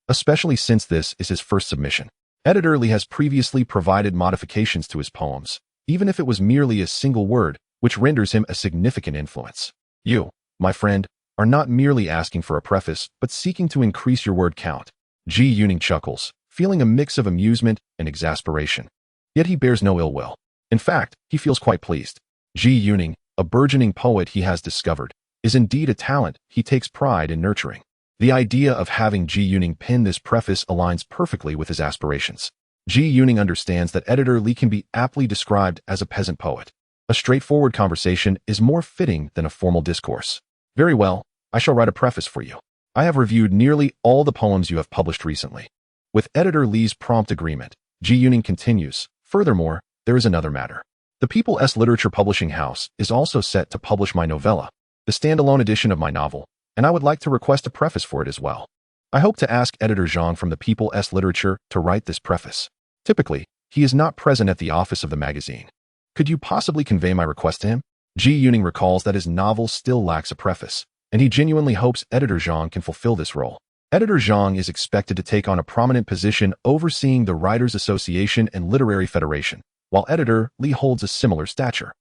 especially since this is his first submission. Editor Li has previously provided modifications to his poems, even if it was merely a single word, which renders him a significant influence. You, my friend, are not merely asking for a preface, but seeking to increase your word count. Ji Yuning chuckles, feeling a mix of amusement and exasperation. Yet he bears no ill will. In fact, he feels quite pleased. Ji Yuning, a burgeoning poet he has discovered, is indeed a talent he takes pride in nurturing. The idea of having Ji Yuning pen this preface aligns perfectly with his aspirations. Ji Yuning understands that Editor Li can be aptly described as a peasant poet. A straightforward conversation is more fitting than a formal discourse. Very well, I shall write a preface for you. I have reviewed nearly all the poems you have published recently. With Editor Li's prompt agreement, Ji Yuning continues, furthermore, there is another matter. The People's Literature Publishing House is also set to publish my novella, the standalone edition of my novel, and I would like to request a preface for it as well. I hope to ask Editor Zhang from the People's Literature to write this preface. Typically, he is not present at the office of the magazine. Could you possibly convey my request to him? Ji Yuning recalls that his novel still lacks a preface, and he genuinely hopes Editor Zhang can fulfill this role. Editor Zhang is expected to take on a prominent position overseeing the Writers' Association and Literary Federation, while Editor Li holds a similar stature.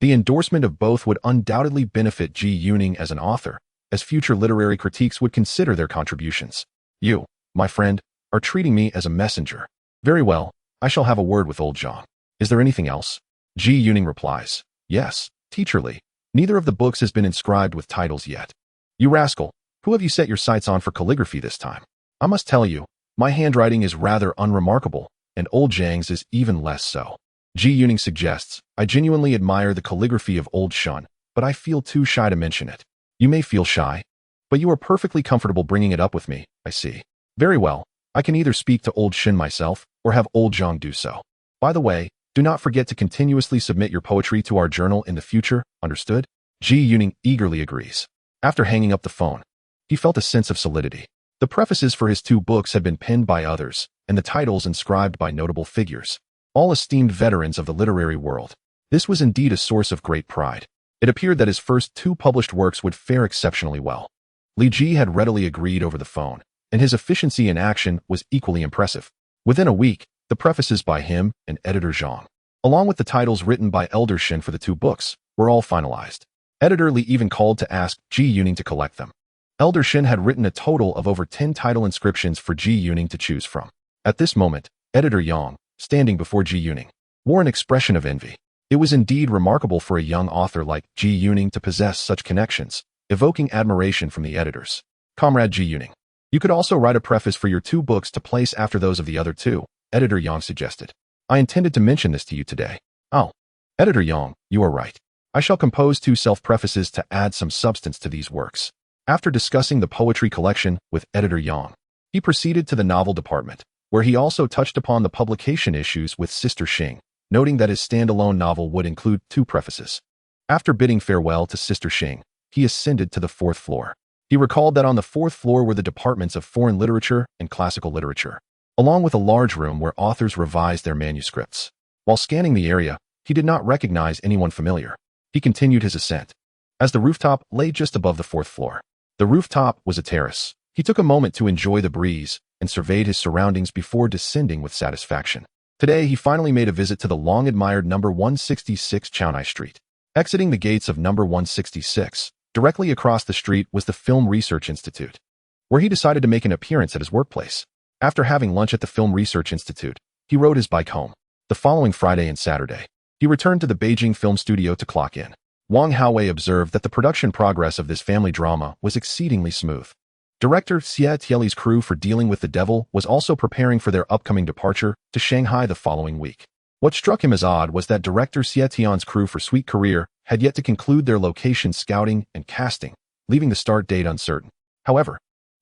The endorsement of both would undoubtedly benefit Ji Yuning as an author, as future literary critiques would consider their contributions. You, my friend, are treating me as a messenger. Very well, I shall have a word with old Zhang. Is there anything else? Ji Yuning replies, yes, Teacher Li. Neither of the books has been inscribed with titles yet. You rascal, who have you set your sights on for calligraphy this time? I must tell you, my handwriting is rather unremarkable, and old Zhang's is even less so. Ji Yuning suggests, I genuinely admire the calligraphy of old Shun, but I feel too shy to mention it. You may feel shy, but you are perfectly comfortable bringing it up with me, I see. Very well, I can either speak to old Shin myself, or have old Zhang do so. By the way, do not forget to continuously submit your poetry to our journal in the future, understood? Ji Yuning eagerly agrees. After hanging up the phone, he felt a sense of solidity. The prefaces for his 2 books had been penned by others, and the titles inscribed by notable figures, all esteemed veterans of the literary world. This was indeed a source of great pride. It appeared that his first 2 published works would fare exceptionally well. Li Ji had readily agreed over the phone, and his efficiency in action was equally impressive. Within a week, the prefaces by him and Editor Zhang, along with the titles written by Elder Shin for the 2 books, were all finalized. Editor Li even called to ask Ji Yuning to collect them. Elder Shin had written a total of over 10 title inscriptions for Ji Yuning to choose from. At this moment, Editor Yang, standing before Ji Yuning, wore an expression of envy. It was indeed remarkable for a young author like Ji Yuning to possess such connections, evoking admiration from the editors. Comrade Ji Yuning, you could also write a preface for your 2 books to place after those of the other 2, Editor Yang suggested. I intended to mention this to you today. Oh, Editor Yang, you are right. I shall compose 2 self-prefaces to add some substance to these works. After discussing the poetry collection with Editor Yang, he proceeded to the novel department, where he also touched upon the publication issues with Sister Xing, noting that his standalone novel would include 2 prefaces. After bidding farewell to Sister Xing, he ascended to the 4th floor. He recalled that on the 4th floor were the departments of foreign literature and classical literature, along with a large room where authors revised their manuscripts. While scanning the area, he did not recognize anyone familiar. He continued his ascent. As the rooftop lay just above the 4th floor, the rooftop was a terrace. He took a moment to enjoy the breeze and surveyed his surroundings before descending with satisfaction. Today, he finally made a visit to the long-admired number 166 Chaunai Street. Exiting the gates of number 166, directly across the street was the Film Research Institute, where he decided to make an appearance at his workplace. After having lunch at the Film Research Institute, he rode his bike home. The following Friday and Saturday, he returned to the Beijing film studio to clock in. Wang Haowei observed that the production progress of this family drama was exceedingly smooth. Director Xie Tieli's crew for Dealing with the Devil was also preparing for their upcoming departure to Shanghai the following week. What struck him as odd was that director Xie Tian's crew for Sweet Career had yet to conclude their location scouting and casting, leaving the start date uncertain. However,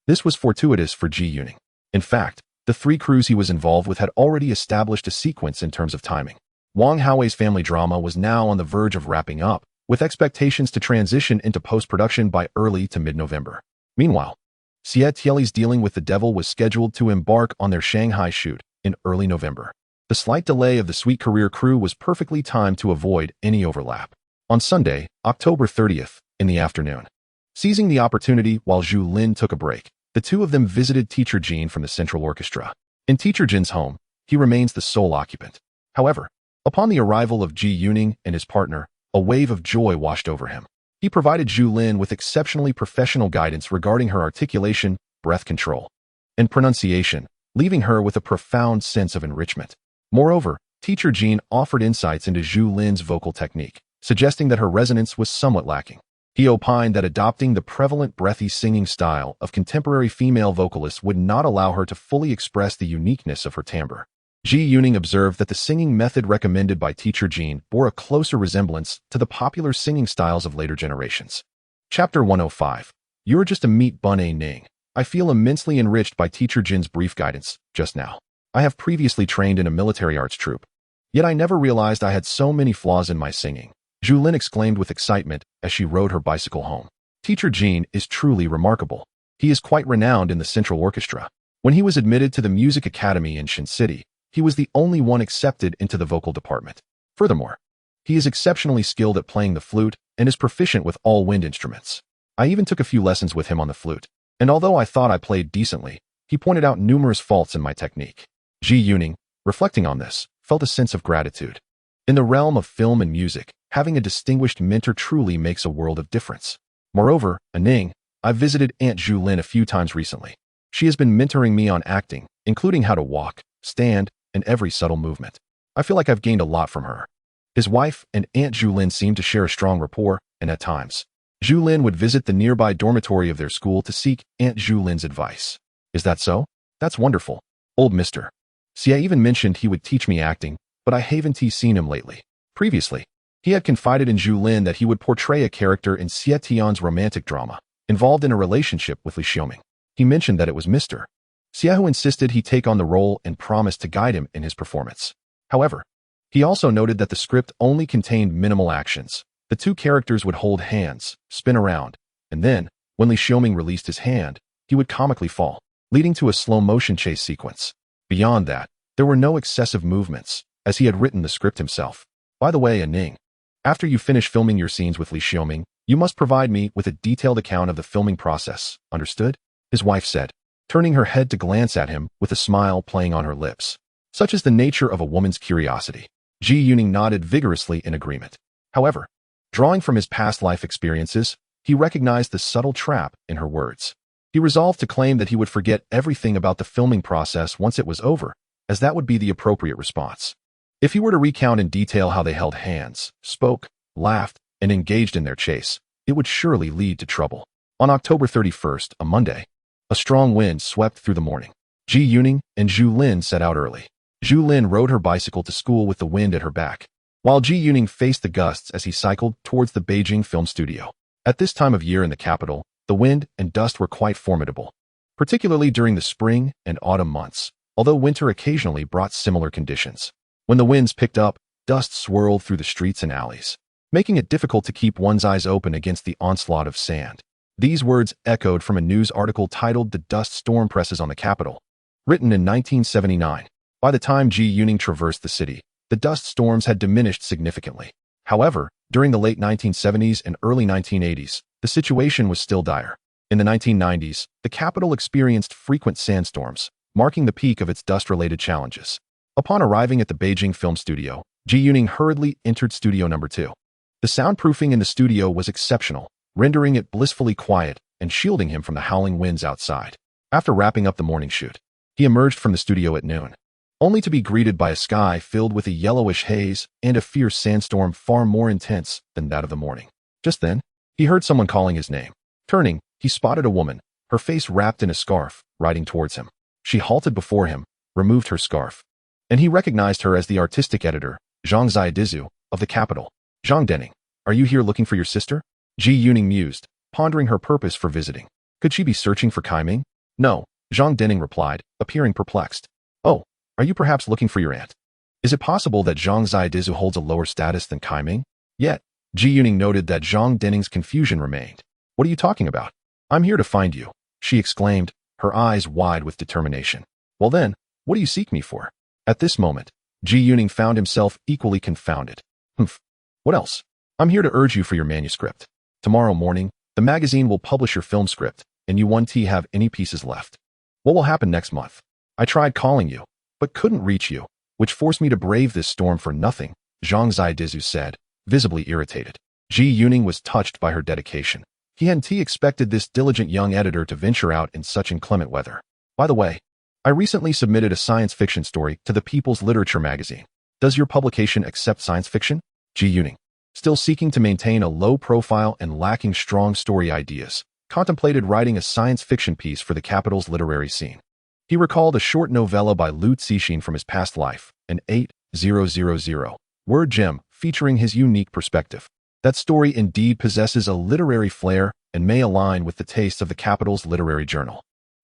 this was fortuitous for Ji Yuning. In fact, the 3 crews he was involved with had already established a sequence in terms of timing. Wang Haowei's family drama was now on the verge of wrapping up, with expectations to transition into post-production by early to mid-November. Meanwhile, Xie Tieli's Dealing with the Devil was scheduled to embark on their Shanghai shoot in early November. The slight delay of the Sweet Career crew was perfectly timed to avoid any overlap. On Sunday, October 30th, in the afternoon, seizing the opportunity while Zhu Lin took a break, the 2 of them visited Teacher Jin from the Central Orchestra. In Teacher Jin's home, he remains the sole occupant. However, Upon the arrival of Ji Yuning and his partner, a wave of joy washed over him. He provided Zhu Lin with exceptionally professional guidance regarding her articulation, breath control, and pronunciation, leaving her with a profound sense of enrichment. Moreover, teacher Jean offered insights into Zhu Lin's vocal technique, suggesting that her resonance was somewhat lacking. He opined that adopting the prevalent breathy singing style of contemporary female vocalists would not allow her to fully express the uniqueness of her timbre. Ji Yuning observed that the singing method recommended by teacher Jean bore a closer resemblance to the popular singing styles of later generations. Chapter 105. You're just a meat bun a ning. I feel immensely enriched by teacher Jin's brief guidance just now. I have previously trained in a military arts troupe, yet I never realized I had so many flaws in my singing. Zhu Lin exclaimed with excitement as she rode her bicycle home. Teacher Jean is truly remarkable. He is quite renowned in the Central Orchestra. When he was admitted to the Music Academy in Shin City, he was the only one accepted into the vocal department. Furthermore, he is exceptionally skilled at playing the flute and is proficient with all wind instruments. I even took a few lessons with him on the flute, and although I thought I played decently, he pointed out numerous faults in my technique. Ji Yuning, reflecting on this, felt a sense of gratitude. In the realm of film and music, having a distinguished mentor truly makes a world of difference. Moreover, Ning, I've visited Aunt Zhu Lin a few times recently. She has been mentoring me on acting, including how to walk, stand, and every subtle movement. I feel like I've gained a lot from her. His wife and Aunt Zhu Lin seemed to share a strong rapport, and at times, Zhu Lin would visit the nearby dormitory of their school to seek Aunt Zhu Lin's advice. Is that so? That's wonderful. Old mister. Xia even mentioned he would teach me acting, but I haven't seen him lately. Previously, he had confided in Zhu Lin that he would portray a character in Xie Tian's romantic drama, involved in a relationship with Li Xiaoming. He mentioned that it was Mr. Xia who insisted he take on the role and promised to guide him in his performance. However, he also noted that the script only contained minimal actions. The two characters would hold hands, spin around, and then, when Li Xiaoming released his hand, he would comically fall, leading to a slow-motion chase sequence. Beyond that, there were no excessive movements, as he had written the script himself. By the way, Ning, after you finish filming your scenes with Li Xiaoming, you must provide me with a detailed account of the filming process, understood? His wife said, turning her head to glance at him with a smile playing on her lips. Such is the nature of a woman's curiosity. Ji Yuning nodded vigorously in agreement. However, drawing from his past life experiences, he recognized the subtle trap in her words. He resolved to claim that he would forget everything about the filming process once it was over, as that would be the appropriate response. If he were to recount in detail how they held hands, spoke, laughed, and engaged in their chase, it would surely lead to trouble. On October 31st, a Monday, a strong wind swept through the morning. Ji Yuning and Zhu Lin set out early. Zhu Lin rode her bicycle to school with the wind at her back, while Ji Yuning faced the gusts as he cycled towards the Beijing film studio. At this time of year in the capital, the wind and dust were quite formidable, particularly during the spring and autumn months, although winter occasionally brought similar conditions. When the winds picked up, dust swirled through the streets and alleys, making it difficult to keep one's eyes open against the onslaught of sand. These words echoed from a news article titled "The Dust Storm Presses on the Capital," written in 1979. By the time Ji Yuning traversed the city, the dust storms had diminished significantly. However, during the late 1970s and early 1980s, the situation was still dire. In the 1990s, the capital experienced frequent sandstorms, marking the peak of its dust-related challenges. Upon arriving at the Beijing film studio, Ji Yuning hurriedly entered studio number 2. The soundproofing in the studio was exceptional, rendering it blissfully quiet and shielding him from the howling winds outside. After wrapping up the morning shoot, he emerged from the studio at noon, only to be greeted by a sky filled with a yellowish haze and a fierce sandstorm far more intense than that of the morning. Just then, he heard someone calling his name. Turning, he spotted a woman, her face wrapped in a scarf, riding towards him. She halted before him, removed her scarf, and he recognized her as the artistic editor, Zhang Zidizu, of the capital. Zhang Denning, are you here looking for your sister? Ji Yuning mused, pondering her purpose for visiting. Could she be searching for Kaiming? No, Zhang Denning replied, appearing perplexed. Oh, are you perhaps looking for your aunt? Is it possible that Zhang Zidizu holds a lower status than Kaiming? Yet, Ji Yuning noted that Zhang Denning's confusion remained. What are you talking about? I'm here to find you, she exclaimed, her eyes wide with determination. Well then, what do you seek me for? At this moment, Ji Yuning found himself equally confounded. Humph. What else? I'm here to urge you for your manuscript. Tomorrow morning, the magazine will publish your film script, and you won't have any pieces left. What will happen next month? I tried calling you, but couldn't reach you. which forced me to brave this storm for nothing, Zhang Zidizu said, visibly irritated. Ji Yuning was touched by her dedication. He hadn't expected this diligent young editor to venture out in such inclement weather. By the way, I recently submitted a science fiction story to the People's Literature magazine. Does your publication accept science fiction? Ji Yuning, still seeking to maintain a low profile and lacking strong story ideas, contemplated writing a science fiction piece for the capital's literary scene. He recalled a short novella by Liu Cixin from his past life, an 8,000-word gem featuring his unique perspective. That story indeed possesses a literary flair and may align with the tastes of the capital's literary journal.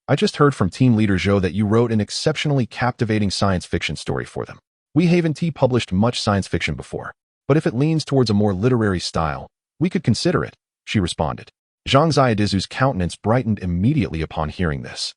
I just heard from team leader Zhou that you wrote an exceptionally captivating science fiction story for them. We haven't published much science fiction before, but if it leans towards a more literary style, we could consider it, she responded. Zhang Zidizu's countenance brightened immediately upon hearing this.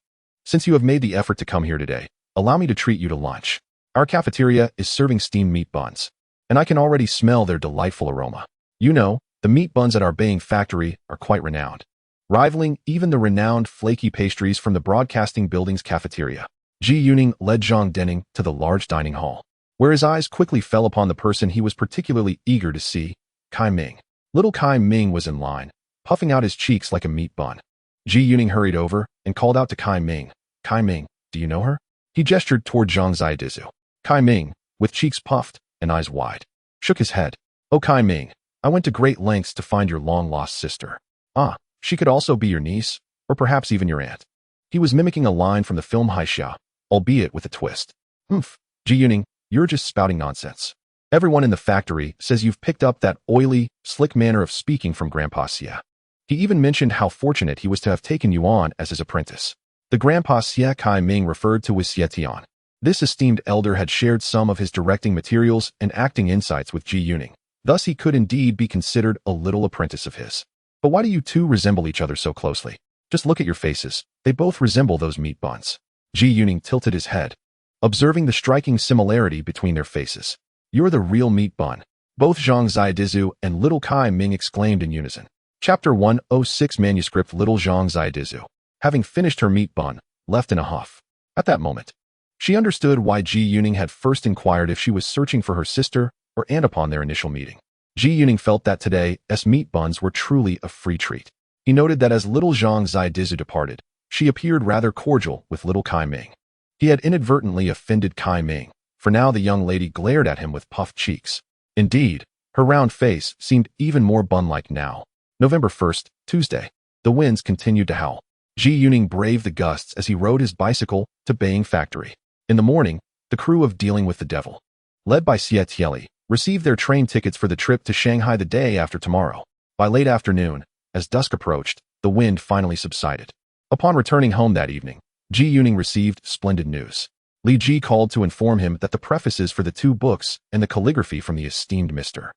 Since you have made the effort to come here today, allow me to treat you to lunch. Our cafeteria is serving steamed meat buns, and I can already smell their delightful aroma. You know, the meat buns at our Baying factory are quite renowned, rivaling even the renowned flaky pastries from the broadcasting building's cafeteria. Ji Yuning led Zhang Denning to the large dining hall, where his eyes quickly fell upon the person he was particularly eager to see, Kai Ming. Little Kai Ming was in line, puffing out his cheeks like a meat bun. Ji Yuning hurried over and called out to Kai Ming. Kai Ming, do you know her? He gestured toward Zhang Zidizu. Kai Ming, with cheeks puffed and eyes wide, shook his head. Oh, Kai Ming, I went to great lengths to find your long-lost sister. Ah, she could also be your niece, or perhaps even your aunt. He was mimicking a line from the film Haixia, albeit with a twist. Humph, Ji Yuning, you're just spouting nonsense. Everyone in the factory says you've picked up that oily, slick manner of speaking from Grandpa Xie. He even mentioned how fortunate he was to have taken you on as his apprentice. The Grandpa Xie Kai Ming referred to as Xie Tian. This esteemed elder had shared some of his directing materials and acting insights with Ji Yuning. Thus he could indeed be considered a little apprentice of his. But why do you two resemble each other so closely? Just look at your faces. They both resemble those meat buns. Ji Yuning tilted his head, observing the striking similarity between their faces. You're the real meat bun. Both Zhang Zidizu and little Kai Ming exclaimed in unison. Chapter 106 Manuscript. Little Zhang Zidizu, having finished her meat bun, left in a huff. At that moment, she understood why Ji Yuning had first inquired if she was searching for her sister or aunt upon their initial meeting. Ji Yuning felt that today's meat buns were truly a free treat. He noted that as little Zhang Zidizu departed, she appeared rather cordial with little Kai Ming. He had inadvertently offended Kai Ming, for now the young lady glared at him with puffed cheeks. Indeed, her round face seemed even more bun-like now. November 1st, Tuesday. The winds continued to howl. Ji Yuning braved the gusts as he rode his bicycle to Baying Factory. In the morning, the crew of Dealing with the Devil, led by Xie Tieli, received their train tickets for the trip to Shanghai the day after tomorrow. By late afternoon, as dusk approached, the wind finally subsided. Upon returning home that evening, Ji Yuning received splendid news. Li Ji called to inform him that the prefaces for the 2 books and the calligraphy from the esteemed Mr.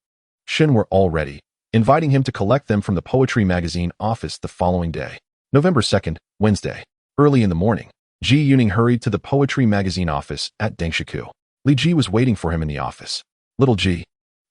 Shin were all ready, inviting him to collect them from the Poetry Magazine office the following day. November 2nd, Wednesday. Early in the morning, Ji Yuning hurried to the Poetry Magazine office at Dengshiku. Li Ji was waiting for him in the office. Little Ji,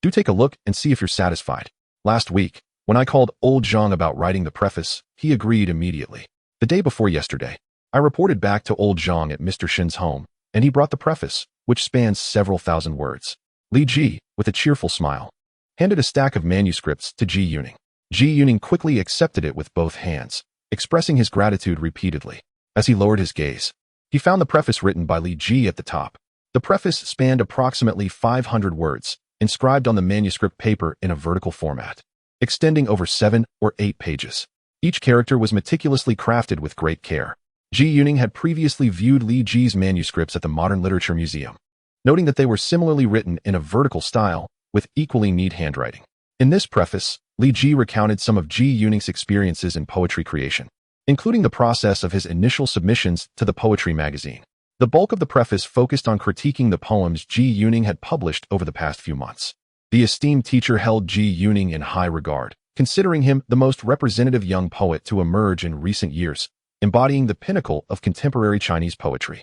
do take a look and see if you're satisfied. Last week, when I called old Zhang about writing the preface, he agreed immediately. The day before yesterday, I reported back to old Zhang at Mr. Shin's home, and he brought the preface, which spans several thousand words. Li Ji, with a cheerful smile, handed a stack of manuscripts to Ji Yuning. Ji Yuning quickly accepted it with both hands, expressing his gratitude repeatedly. As he lowered his gaze, he found the preface written by Li Ji at the top. The preface spanned approximately 500 words, inscribed on the manuscript paper in a vertical format, extending over 7 or 8 pages. Each character was meticulously crafted with great care. Ji Yuning had previously viewed Li Ji's manuscripts at the Modern Literature Museum, noting that they were similarly written in a vertical style, with equally neat handwriting. In this preface, Li Ji recounted some of Ji Yuning's experiences in poetry creation, including the process of his initial submissions to the Poetry Magazine. The bulk of the preface focused on critiquing the poems Ji Yuning had published over the past few months. The esteemed teacher held Ji Yuning in high regard, considering him the most representative young poet to emerge in recent years, embodying the pinnacle of contemporary Chinese poetry.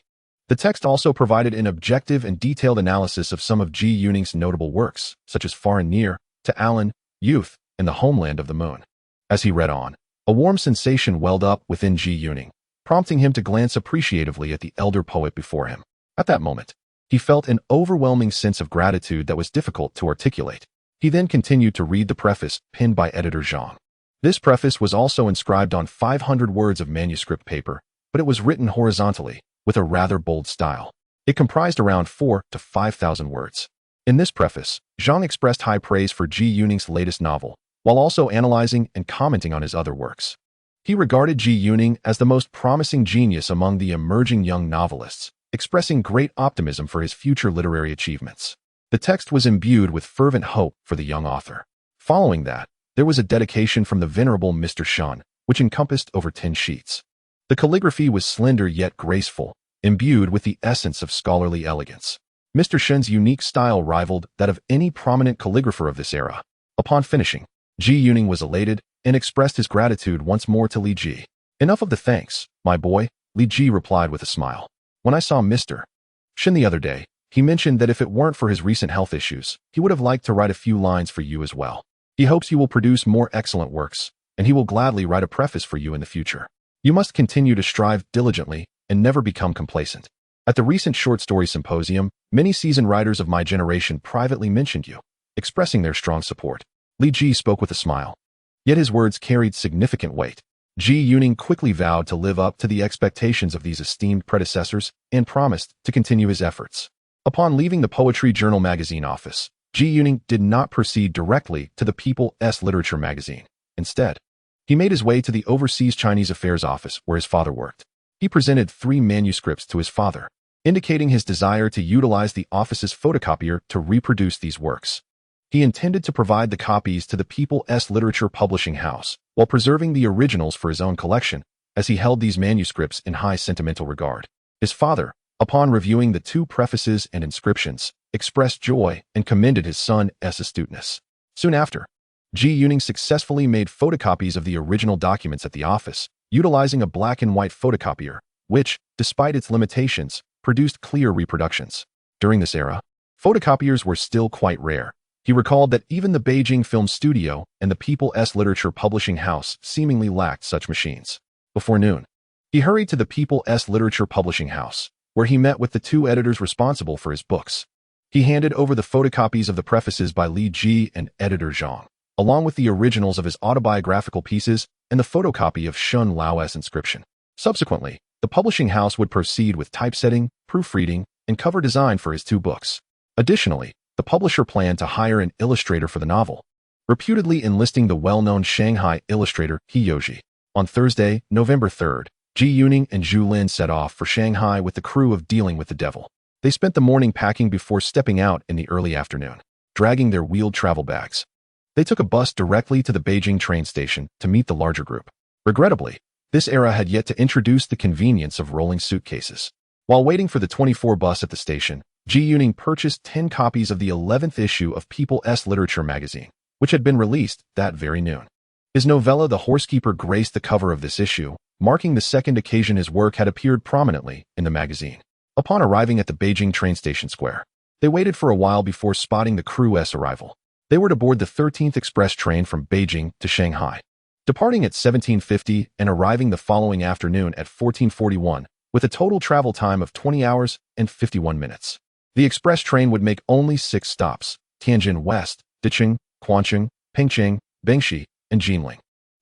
The text also provided an objective and detailed analysis of some of Ji Yuning's notable works, such as Far and Near, To Alan, Youth, and The Homeland of the Moon. As he read on, a warm sensation welled up within Ji Yuning, prompting him to glance appreciatively at the elder poet before him. At that moment, He felt an overwhelming sense of gratitude that was difficult to articulate. He then continued to read the preface penned by editor Zhang. This preface was also inscribed on 500 words of manuscript paper, but it was written horizontally, with a rather bold style. It comprised around 4,000 to 5,000 words. In this preface, Zhang expressed high praise for Zhu Lin's latest novel, while also analyzing and commenting on his other works. He regarded Zhu Lin as the most promising genius among the emerging young novelists, expressing great optimism for his future literary achievements. The text was imbued with fervent hope for the young author. Following that, there was a dedication from the venerable Mr. Shen, which encompassed over 10 sheets. The calligraphy was slender yet graceful, imbued with the essence of scholarly elegance. Mr. Shen's unique style rivaled that of any prominent calligrapher of this era. Upon finishing, Zhu Lin was elated and expressed his gratitude once more to Li Ji. "Enough of the thanks, my boy," Li Ji replied with a smile. "When I saw Mr. Shen the other day, he mentioned that if it weren't for his recent health issues, he would have liked to write a few lines for you as well. He hopes you will produce more excellent works, and he will gladly write a preface for you in the future. You must continue to strive diligently and never become complacent. At the recent short story symposium, many seasoned writers of my generation privately mentioned you, expressing their strong support." Li Ji spoke with a smile. Yet his words carried significant weight. Zhu Lin quickly vowed to live up to the expectations of these esteemed predecessors and promised to continue his efforts. Upon leaving the Poetry Journal magazine office, Zhu Lin did not proceed directly to the People's Literature magazine. Instead, he made his way to the Overseas Chinese Affairs office where his father worked. He presented 3 manuscripts to his father, indicating his desire to utilize the office's photocopier to reproduce these works. He intended to provide the copies to the People's Literature Publishing House, while preserving the originals for his own collection, as he held these manuscripts in high sentimental regard. His father, upon reviewing the 2 prefaces and inscriptions, expressed joy and commended his son's astuteness. Soon after, Zhu Lin successfully made photocopies of the original documents at the office, utilizing a black and white photocopier, which, despite its limitations, produced clear reproductions. During this era, photocopiers were still quite rare. He recalled that even the Beijing Film Studio and the People's Literature Publishing House seemingly lacked such machines. Before noon, he hurried to the People's Literature Publishing House, where he met with the 2 editors responsible for his books. He handed over the photocopies of the prefaces by Li Ji and editor Zhang, along with the originals of his autobiographical pieces and the photocopy of Shun Lao's inscription. Subsequently, the publishing house would proceed with typesetting, proofreading, and cover design for his 2 books. Additionally, the publisher planned to hire an illustrator for the novel, reputedly enlisting the well-known Shanghai illustrator He Youji. On Thursday, November 3rd, Zhu Lin and Zhu Lin set off for Shanghai with the crew of Dealing with the Devil. They spent the morning packing before stepping out in the early afternoon, dragging their wheeled travel bags. They took a bus directly to the Beijing train station to meet the larger group. Regrettably, this era had yet to introduce the convenience of rolling suitcases. While waiting for the 24 bus at the station, Zhu Lin purchased 10 copies of the 11th issue of People's Literature magazine, which had been released that very noon. His novella The Horsekeeper graced the cover of this issue, marking the second occasion his work had appeared prominently in the magazine. Upon arriving at the Beijing train station square, they waited for a while before spotting the crew's arrival. They were to board the 13th express train from Beijing to Shanghai, departing at 17:50 and arriving the following afternoon at 14:41, with a total travel time of 20 hours and 51 minutes. The express train would make only 6 stops: Tianjin West, Dicheng, Quancheng, Pengcheng, Bengshi, and Jinling.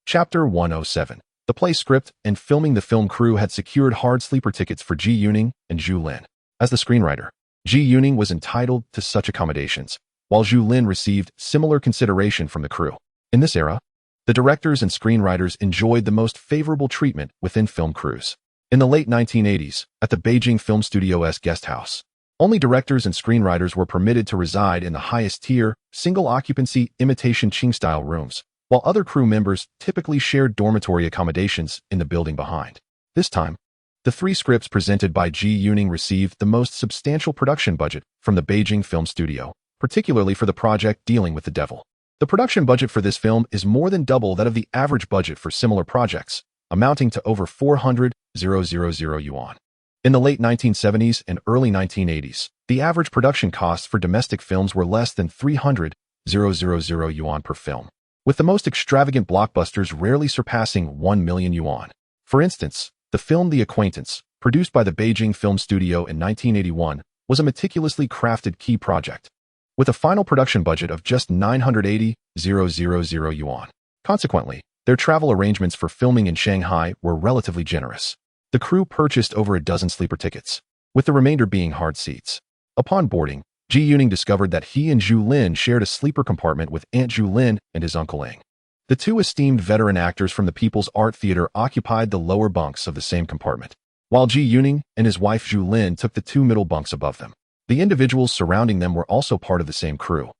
Chapter 107. The play script and filming. The film crew had secured hard sleeper tickets for Zhu Lin and Zhu Lin. As the screenwriter, Zhu Lin was entitled to such accommodations, while Zhu Lin received similar consideration from the crew. In this era, the directors and screenwriters enjoyed the most favorable treatment within film crews. In the late 1980s, at the Beijing Film Studio's guest house, only directors and screenwriters were permitted to reside in the highest tier, single-occupancy imitation Qing-style rooms, while other crew members typically shared dormitory accommodations in the building behind. This time, the 3 scripts presented by Zhu Lin received the most substantial production budget from the Beijing Film Studio, particularly for the project Dealing with the Devil. The production budget for this film is more than double that of the average budget for similar projects, amounting to over 400,000 yuan. In the late 1970s and early 1980s, the average production costs for domestic films were less than 300,000 yuan per film, with the most extravagant blockbusters rarely surpassing 1 million yuan. For instance, the film The Acquaintance, produced by the Beijing Film Studio in 1981, was a meticulously crafted key project, with a final production budget of just 980,000 yuan. Consequently, their travel arrangements for filming in Shanghai were relatively generous. The crew purchased over a dozen sleeper tickets, with the remainder being hard seats. Upon boarding, Ji Yuning discovered that he and Zhu Lin shared a sleeper compartment with Aunt Zhu Lin and his Uncle Ing. The two esteemed veteran actors from the People's Art Theater occupied the lower bunks of the same compartment, while Ji Yuning and his wife Zhu Lin took the two middle bunks above them. The individuals surrounding them were also part of the same crew,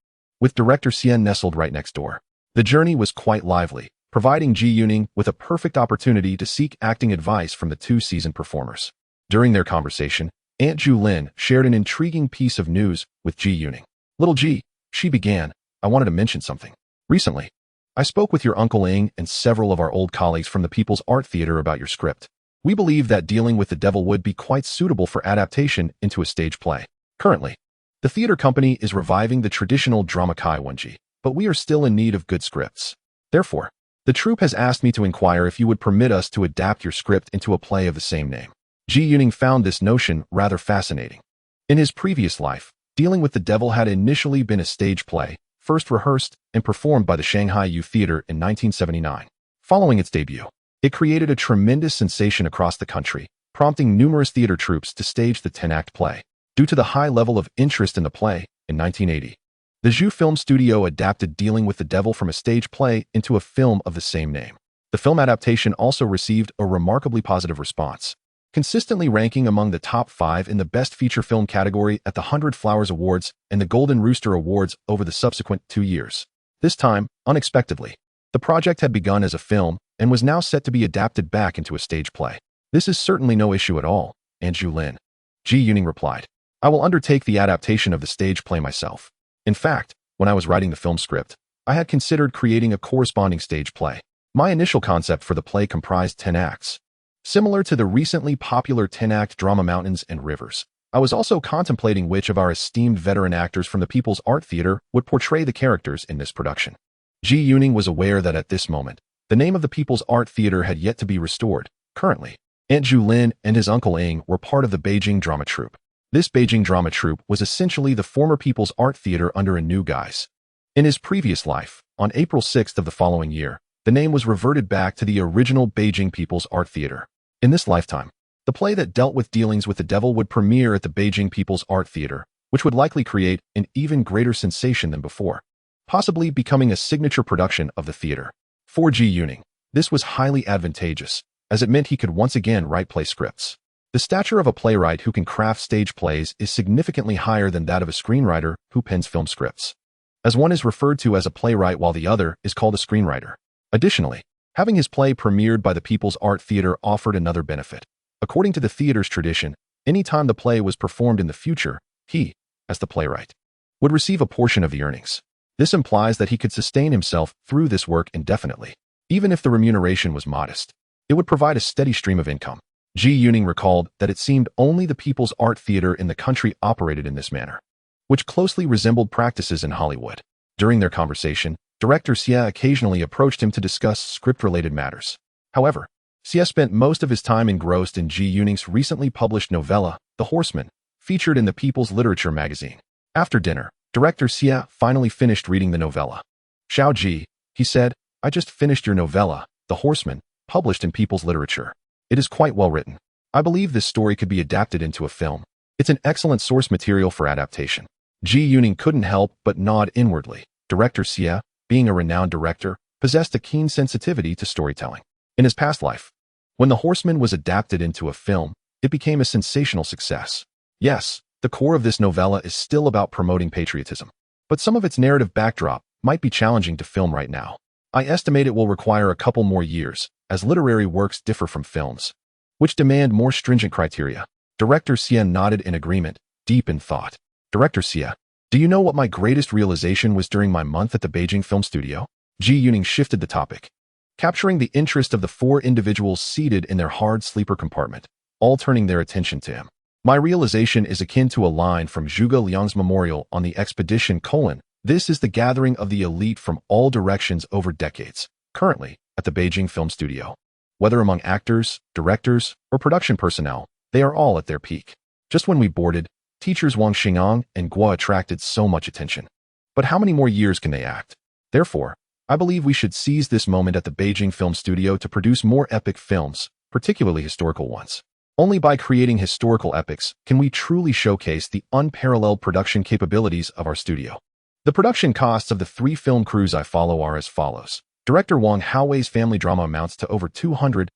with director Xian nestled right next door. The journey was quite lively, providing Ji Yuning with a perfect opportunity to seek acting advice from the two seasoned performers. During their conversation, Aunt Zhu Lin shared an intriguing piece of news with Ji Yuning. "Little Ji," she began, "I wanted to mention something. Recently, I spoke with your Uncle Ing and several of our old colleagues from the People's Art Theater about your script. We believe that dealing with the devil would be quite suitable for adaptation into a stage play. Currently, the theater company is reviving the traditional drama Kaiwenji, but we are still in need of good scripts. Therefore, the troupe has asked me to inquire if you would permit us to adapt your script into a play of the same name." Ji Yuning found this notion rather fascinating. In his previous life, Dealing with the Devil had initially been a stage play, first rehearsed and performed by the Shanghai Youth Theater in 1979. Following its debut, it created a tremendous sensation across the country, prompting numerous theater troupes to stage the 10-act play. Due to the high level of interest in the play, in 1980, the Zhu Film Studio adapted Dealing with the Devil from a stage play into a film of the same name. The film adaptation also received a remarkably positive response, consistently ranking among the top 5 in the Best Feature Film category at the 100 Flowers Awards and the Golden Rooster Awards over the subsequent 2 years. This time, unexpectedly, the project had begun as a film and was now set to be adapted back into a stage play. "This is certainly no issue at all, Aunt Zhu Lin," Ji Yuning replied. "I will undertake the adaptation of the stage play myself. In fact, when I was writing the film script, I had considered creating a corresponding stage play. My initial concept for the play comprised 10 acts, similar to the recently popular 10-act drama Mountains and Rivers. I was also contemplating which of our esteemed veteran actors from the People's Art Theater would portray the characters in this production." Ji Yuning was aware that at this moment, the name of the People's Art Theater had yet to be restored. Currently, Aunt Zhu Lin and his Uncle Ing were part of the Beijing drama troupe. This Beijing drama troupe was essentially the former People's Art Theater under a new guise. In his previous life, on April 6th of the following year, the name was reverted back to the original Beijing People's Art Theater. In this lifetime, the play that dealt with dealings with the devil would premiere at the Beijing People's Art Theater, which would likely create an even greater sensation than before, possibly becoming a signature production of the theater. For Ji Yuning, this was highly advantageous, as it meant he could once again write play scripts. The stature of a playwright who can craft stage plays is significantly higher than that of a screenwriter who pens film scripts, as one is referred to as a playwright while the other is called a screenwriter. Additionally, having his play premiered by the People's Art Theater offered another benefit. According to the theater's tradition, any time the play was performed in the future, he, as the playwright, would receive a portion of the earnings. This implies that he could sustain himself through this work indefinitely. Even if the remuneration was modest, it would provide a steady stream of income. Ji Yuning recalled that it seemed only the People's Art Theater in the country operated in this manner, which closely resembled practices in Hollywood. During their conversation, director Xia occasionally approached him to discuss script-related matters. However, Xia spent most of his time engrossed in Ji Yuning's recently published novella, The Horseman, featured in the People's Literature magazine. After dinner, director Xia finally finished reading the novella. "Xiao Ji," he said, "I just finished your novella, The Horseman, published in People's Literature. It is quite well written. I believe this story could be adapted into a film. It's an excellent source material for adaptation." Ji Yuning couldn't help but nod inwardly. Director Xia, being a renowned director, possessed a keen sensitivity to storytelling. In his past life, when The Horseman was adapted into a film, it became a sensational success. Yes, the core of this novella is still about promoting patriotism, but some of its narrative backdrop might be challenging to film right now. I estimate it will require a couple more years, as literary works differ from films, which demand more stringent criteria. Director Xia nodded in agreement, deep in thought. Director Xia, do you know what my greatest realization was during my month at the Beijing Film Studio? Ji Yuning shifted the topic, capturing the interest of the 4 individuals seated in their hard sleeper compartment, all turning their attention to him. "My realization is akin to a line from Zhuge Liang's memorial on the expedition : This is the gathering of the elite from all directions over decades, currently at the Beijing Film Studio. Whether among actors, directors, or production personnel, they are all at their peak. Just when we boarded, Teachers Wang Xingang and Guo attracted so much attention. But how many more years can they act? Therefore, I believe we should seize this moment at the Beijing Film Studio to produce more epic films, particularly historical ones. Only by creating historical epics can we truly showcase the unparalleled production capabilities of our studio. The production costs of the 3 film crews I follow are as follows. Director Wang Haowei's family drama amounts to over 200,000.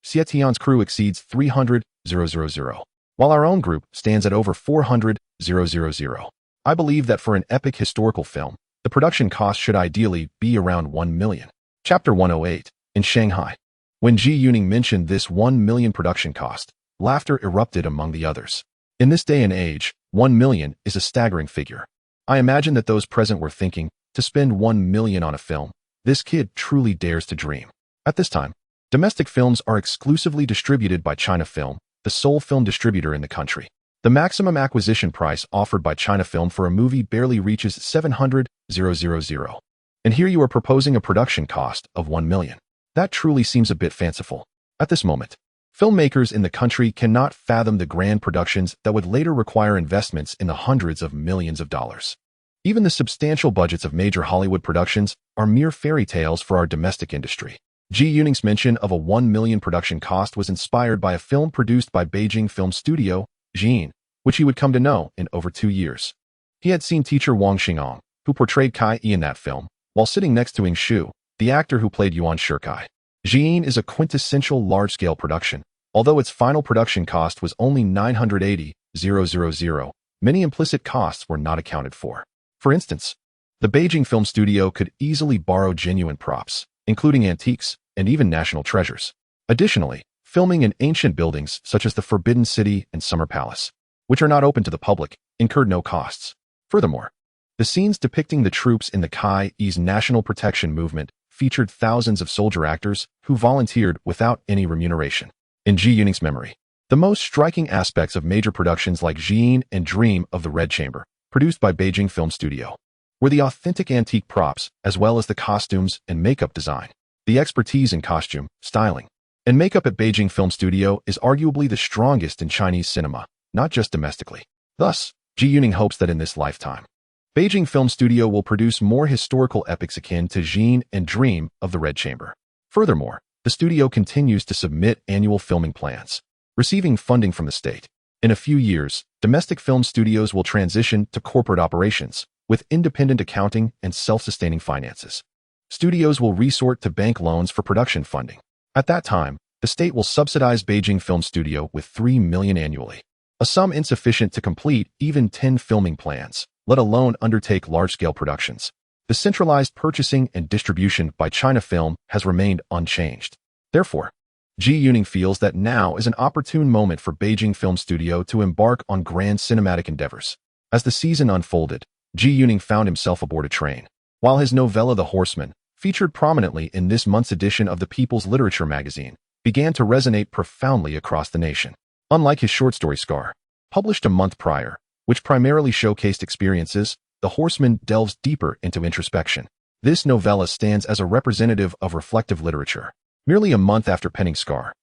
Xie Tian's crew exceeds 300,000, while our own group stands at over 400,000. I believe that for an epic historical film, the production cost should ideally be around 1 million. Chapter 108. In Shanghai. When Ji Yuning mentioned this 1 million production cost, laughter erupted among the others. In this day and age, 1 million is a staggering figure. I imagine that those present were thinking, to spend 1 million on a film, this kid truly dares to dream. At this time, domestic films are exclusively distributed by China Film, the sole film distributor in the country. The maximum acquisition price offered by China Film for a movie barely reaches 700,000. And here you are proposing a production cost of 1 million. That truly seems a bit fanciful. At this moment, filmmakers in the country cannot fathom the grand productions that would later require investments in the hundreds of millions of dollars. Even the substantial budgets of major Hollywood productions are mere fairy tales for our domestic industry. Ji Yuning's mention of a 1 million production cost was inspired by a film produced by Beijing Film Studio, Jin, which he would come to know in over 2 years. He had seen teacher Wang Xingang, who portrayed Kai Yi in that film, while sitting next to Ying Shu, the actor who played Yuan Shikai. Jin is a quintessential large-scale production. Although its final production cost was only 980,000, many implicit costs were not accounted for. For instance, the Beijing Film Studio could easily borrow genuine props, including antiques and even national treasures. Additionally, filming in ancient buildings such as the Forbidden City and Summer Palace, which are not open to the public, incurred no costs. Furthermore, the scenes depicting the troops in the Kai Yi's national protection movement featured thousands of soldier actors who volunteered without any remuneration. In Ji Yuning's memory, the most striking aspects of major productions like Jin and Dream of the Red Chamber, produced by Beijing Film Studio, were the authentic antique props as well as the costumes and makeup design. The expertise in costume, styling, and makeup at Beijing Film Studio is arguably the strongest in Chinese cinema, not just domestically. Thus, Ji Yuning hopes that in this lifetime, Beijing Film Studio will produce more historical epics akin to Jin and Dream of the Red Chamber. Furthermore, the studio continues to submit annual filming plans, receiving funding from the state. In a few years, domestic film studios will transition to corporate operations, with independent accounting and self-sustaining finances. Studios will resort to bank loans for production funding. At that time, the state will subsidize Beijing Film Studio with 3 million annually, a sum insufficient to complete even 10 filming plans, let alone undertake large-scale productions. The centralized purchasing and distribution by China Film has remained unchanged. Therefore, Ji Yuning feels that now is an opportune moment for Beijing Film Studio to embark on grand cinematic endeavors. As the season unfolded, Ji Yuning found himself aboard a train. While his novella The Horseman, featured prominently in this month's edition of the People's Literature magazine, began to resonate profoundly across the nation. Unlike his short story Scar, published a month prior, which primarily showcased experiences, The Horseman delves deeper into introspection. This novella stands as a representative of reflective literature. Merely a month after penning Scar,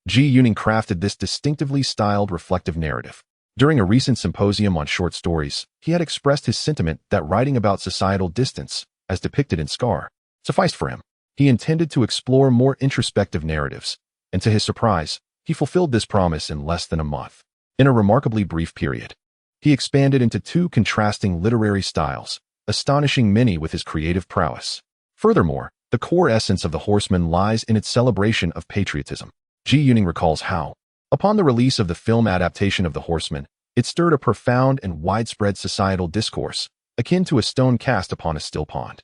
Ji Yuning crafted this distinctively styled reflective narrative. During a recent symposium on short stories, he had expressed his sentiment that writing about societal distance, as depicted in Scar, sufficed for him. He intended to explore more introspective narratives, and to his surprise, he fulfilled this promise in less than a month. In a remarkably brief period, he expanded into 2 contrasting literary styles, astonishing many with his creative prowess. Furthermore, the core essence of The Horseman lies in its celebration of patriotism. Ji Yuning recalls how, upon the release of the film adaptation of The Horseman, it stirred a profound and widespread societal discourse, akin to a stone cast upon a still pond.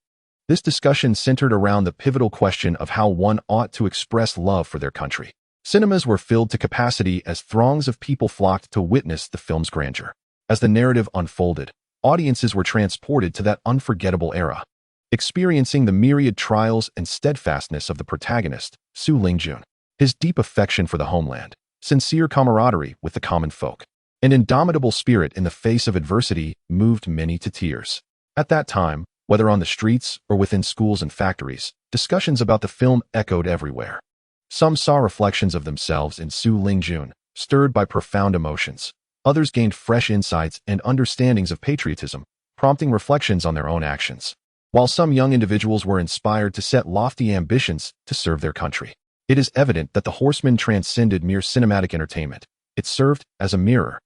This discussion centered around the pivotal question of how one ought to express love for their country. Cinemas were filled to capacity as throngs of people flocked to witness the film's grandeur. As the narrative unfolded, audiences were transported to that unforgettable era, experiencing the myriad trials and steadfastness of the protagonist, Zhu Lin, his deep affection for the homeland, sincere camaraderie with the common folk, and indomitable spirit in the face of adversity moved many to tears. At that time, whether on the streets or within schools and factories, discussions about the film echoed everywhere. Some saw reflections of themselves in Zhu Lin, stirred by profound emotions. Others gained fresh insights and understandings of patriotism, prompting reflections on their own actions. While some young individuals were inspired to set lofty ambitions to serve their country, it is evident that The Horseman transcended mere cinematic entertainment. It served as a mirror,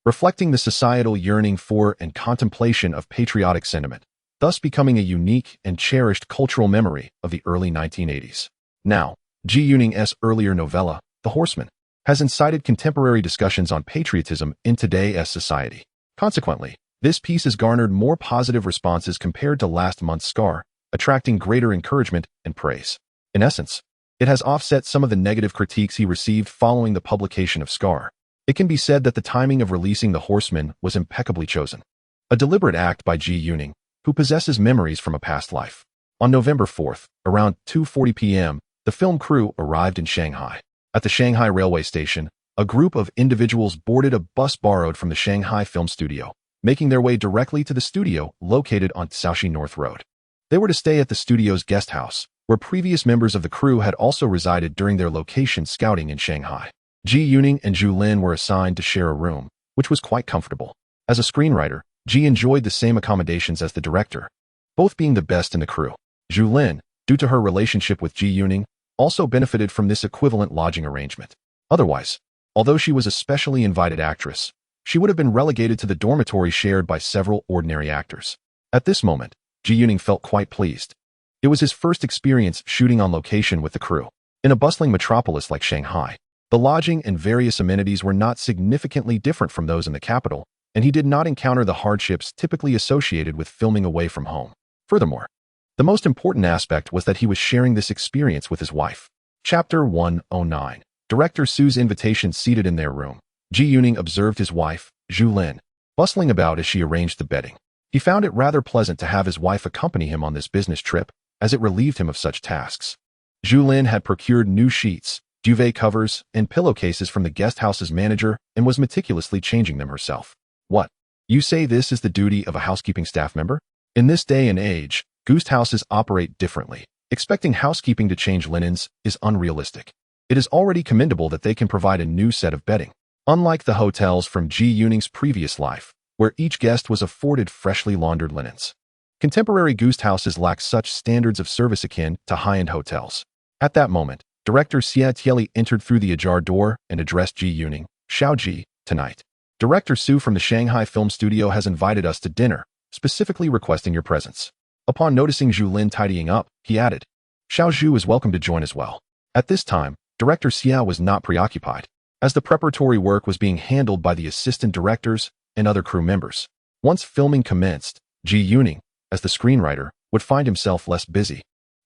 reflecting the societal yearning for and contemplation of patriotic sentiment, thus becoming a unique and cherished cultural memory of the early 1980s. Now, Ji Yuning's earlier novella, The Horseman, has incited contemporary discussions on patriotism in today's society. Consequently, this piece has garnered more positive responses compared to last month's Scar, attracting greater encouragement and praise. In essence, it has offset some of the negative critiques he received following the publication of Scar. It can be said that the timing of releasing The Horseman was impeccably chosen. A deliberate act by Ji Yuning, who possesses memories from a past life. On November 4th, around 2:40 p.m., the film crew arrived in Shanghai. At the Shanghai railway station, a group of individuals boarded a bus borrowed from the Shanghai Film Studio, making their way directly to the studio located on Shaoxi North Road. They were to stay at the studio's guest house, where previous members of the crew had also resided during their location scouting in Shanghai. Ji Yuning and Zhu Lin were assigned to share a room, which was quite comfortable. As a screenwriter, Ji enjoyed the same accommodations as the director, both being the best in the crew. Zhu Lin, due to her relationship with Ji Yuning, also benefited from this equivalent lodging arrangement. Otherwise, although she was a specially invited actress, she would have been relegated to the dormitory shared by several ordinary actors. At this moment, Ji Yuning felt quite pleased. It was his first experience shooting on location with the crew. In a bustling metropolis like Shanghai, the lodging and various amenities were not significantly different from those in the capital, and he did not encounter the hardships typically associated with filming away from home. Furthermore, the most important aspect was that he was sharing this experience with his wife. Chapter 109. Director Su's invitation. Seated in their room, Ji Yuning observed his wife, Zhu Lin, bustling about as she arranged the bedding. He found it rather pleasant to have his wife accompany him on this business trip, as it relieved him of such tasks. Zhu Lin had procured new sheets, duvet covers, and pillowcases from the guest house's manager and was meticulously changing them herself. What? You say this is the duty of a housekeeping staff member? In this day and age, guest houses operate differently. Expecting housekeeping to change linens is unrealistic. It is already commendable that they can provide a new set of bedding. Unlike the hotels from Ji Yuning's previous life, where each guest was afforded freshly laundered linens, contemporary guest houses lack such standards of service akin to high-end hotels. At that moment, Director Xia Tieli entered through the ajar door and addressed Ji Yuning. Xiao Ji, tonight, Director Su from the Shanghai Film Studio has invited us to dinner, specifically requesting your presence. Upon noticing Zhu Lin tidying up, he added, Xiao Zhu is welcome to join as well. At this time, Director Xia was not preoccupied, as the preparatory work was being handled by the assistant directors and other crew members. Once filming commenced, Ji Yuning, as the screenwriter, would find himself less busy,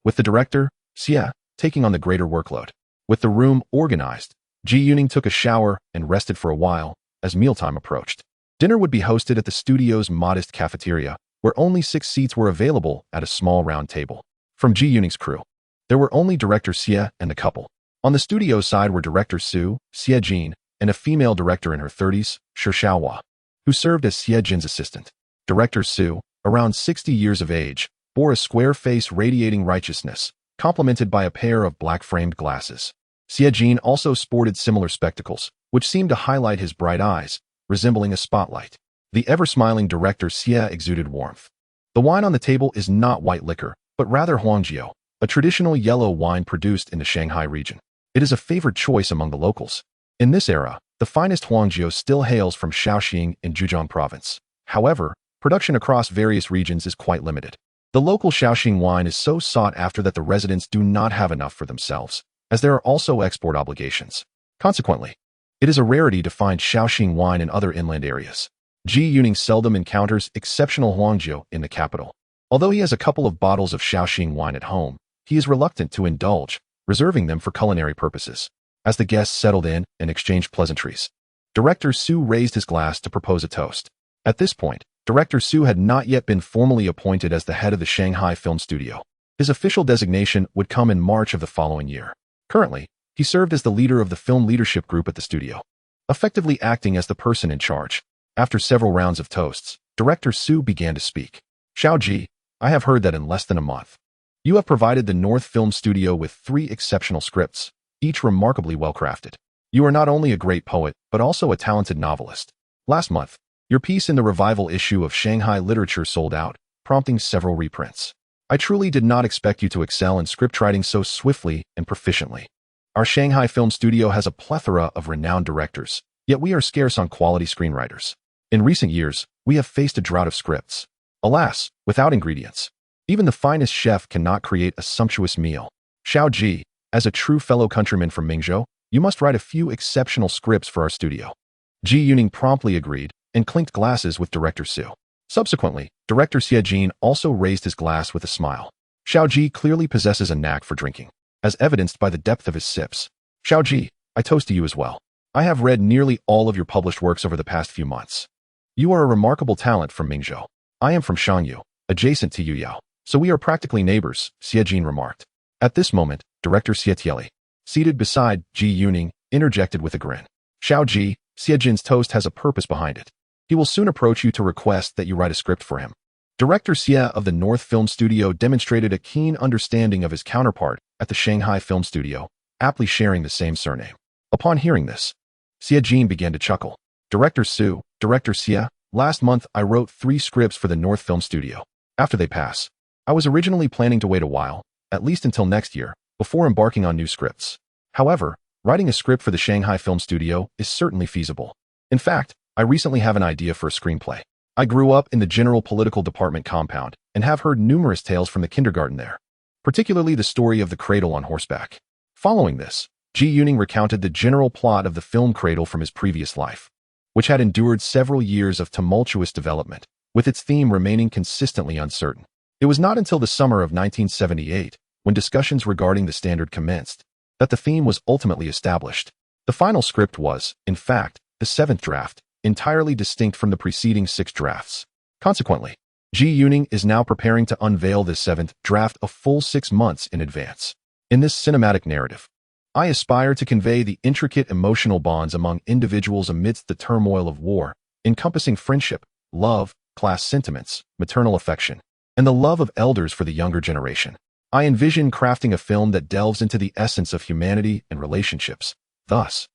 with the director, Xia, taking on the greater workload. With the room organized, Ji Yuning took a shower and rested for a while as mealtime approached. Dinner would be hosted at the studio's modest cafeteria, where only 6 seats were available at a small round table. From Ji Yuning's crew, there were only Director Xia and the couple. On the studio side were Director Su, Xie Jin, and a female director in her 30s, Shi Xiaohua, who served as Xie Jin's assistant. Director Su, around 60 years of age, bore a square face radiating righteousness, complemented by a pair of black-framed glasses. Xie Jin also sported similar spectacles, which seemed to highlight his bright eyes, resembling a spotlight. The ever-smiling Director Xie exuded warmth. The wine on the table is not white liquor, but rather Huangjiu, a traditional yellow wine produced in the Shanghai region. It is a favored choice among the locals. In this era, the finest Huangjiu still hails from Shaoxing in Zhejiang province. However, production across various regions is quite limited. The local Shaoxing wine is so sought after that the residents do not have enough for themselves, as there are also export obligations. Consequently, it is a rarity to find Shaoxing wine in other inland areas. Ji Yuning seldom encounters exceptional Huangjiu in the capital. Although he has a couple of bottles of Shaoxing wine at home, he is reluctant to indulge, reserving them for culinary purposes. As the guests settled in and exchanged pleasantries, Director Su raised his glass to propose a toast. At this point, Director Su had not yet been formally appointed as the head of the Shanghai Film Studio. His official designation would come in March of the following year. Currently, he served as the leader of the film leadership group at the studio, effectively acting as the person in charge. After several rounds of toasts, Director Su began to speak. Xiao Ji, I have heard that in less than a month, you have provided the North Film Studio with 3 exceptional scripts, each remarkably well-crafted. You are not only a great poet, but also a talented novelist. Last month, your piece in the revival issue of Shanghai Literature sold out, prompting several reprints. I truly did not expect you to excel in scriptwriting so swiftly and proficiently. Our Shanghai film studio has a plethora of renowned directors, yet we are scarce on quality screenwriters. In recent years, we have faced a drought of scripts. Alas, without ingredients. Even the finest chef cannot create a sumptuous meal. Xiao Ji, as a true fellow countryman from Mingzhou, you must write a few exceptional scripts for our studio. Ji Yuning promptly agreed and clinked glasses with Director Su. Subsequently, Director Xie Jin also raised his glass with a smile. Xiao Ji clearly possesses a knack for drinking, as evidenced by the depth of his sips. Xiao Ji, I toast to you as well. I have read nearly all of your published works over the past few months. You are a remarkable talent from Mingzhou. I am from Shangyu, adjacent to Yuyao, so we are practically neighbors, Xie Jin remarked. At this moment, Director Xie Tieli, seated beside Ji Yuning, interjected with a grin. Xiao Ji, Xie Jin's toast has a purpose behind it. He will soon approach you to request that you write a script for him. Director Xie of the North Film Studio demonstrated a keen understanding of his counterpart at the Shanghai Film Studio, aptly sharing the same surname. Upon hearing this, Xie Jin began to chuckle. Director Su, Director Xie, last month I wrote 3 scripts for the North Film Studio. After they pass, I was originally planning to wait a while, at least until next year, before embarking on new scripts. However, writing a script for the Shanghai Film Studio is certainly feasible. In fact, I recently have an idea for a screenplay. I grew up in the General Political Department compound and have heard numerous tales from the kindergarten there, particularly the story of the cradle on horseback. Following this, Ji Yuning recounted the general plot of the film Cradle from his previous life, which had endured several years of tumultuous development, with its theme remaining consistently uncertain. It was not until the summer of 1978, when discussions regarding the standard commenced, that the theme was ultimately established. The final script was, in fact, the 7th draft, entirely distinct from the preceding 6 drafts. Consequently, Ji Yuning is now preparing to unveil this 7th draft a full 6 months in advance. In this cinematic narrative, I aspire to convey the intricate emotional bonds among individuals amidst the turmoil of war, encompassing friendship, love, class sentiments, maternal affection, and the love of elders for the younger generation. I envision crafting a film that delves into the essence of humanity and relationships. Thus,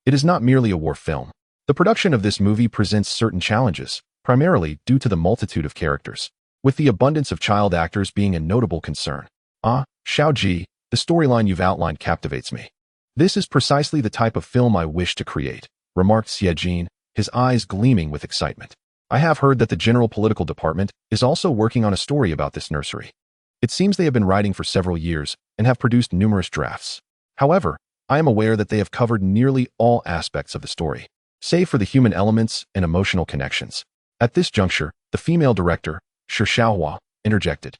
it is not merely a war film. The production of this movie presents certain challenges, primarily due to the multitude of characters, with the abundance of child actors being a notable concern. Xiao Ji, the storyline you've outlined captivates me. This is precisely the type of film I wish to create, remarked Xie Jin, his eyes gleaming with excitement. I have heard that the General Political Department is also working on a story about this nursery. It seems they have been writing for several years and have produced numerous drafts. However, I am aware that they have covered nearly all aspects of the story, save for the human elements and emotional connections. At this juncture, the female director, Shi Xiaohua, interjected,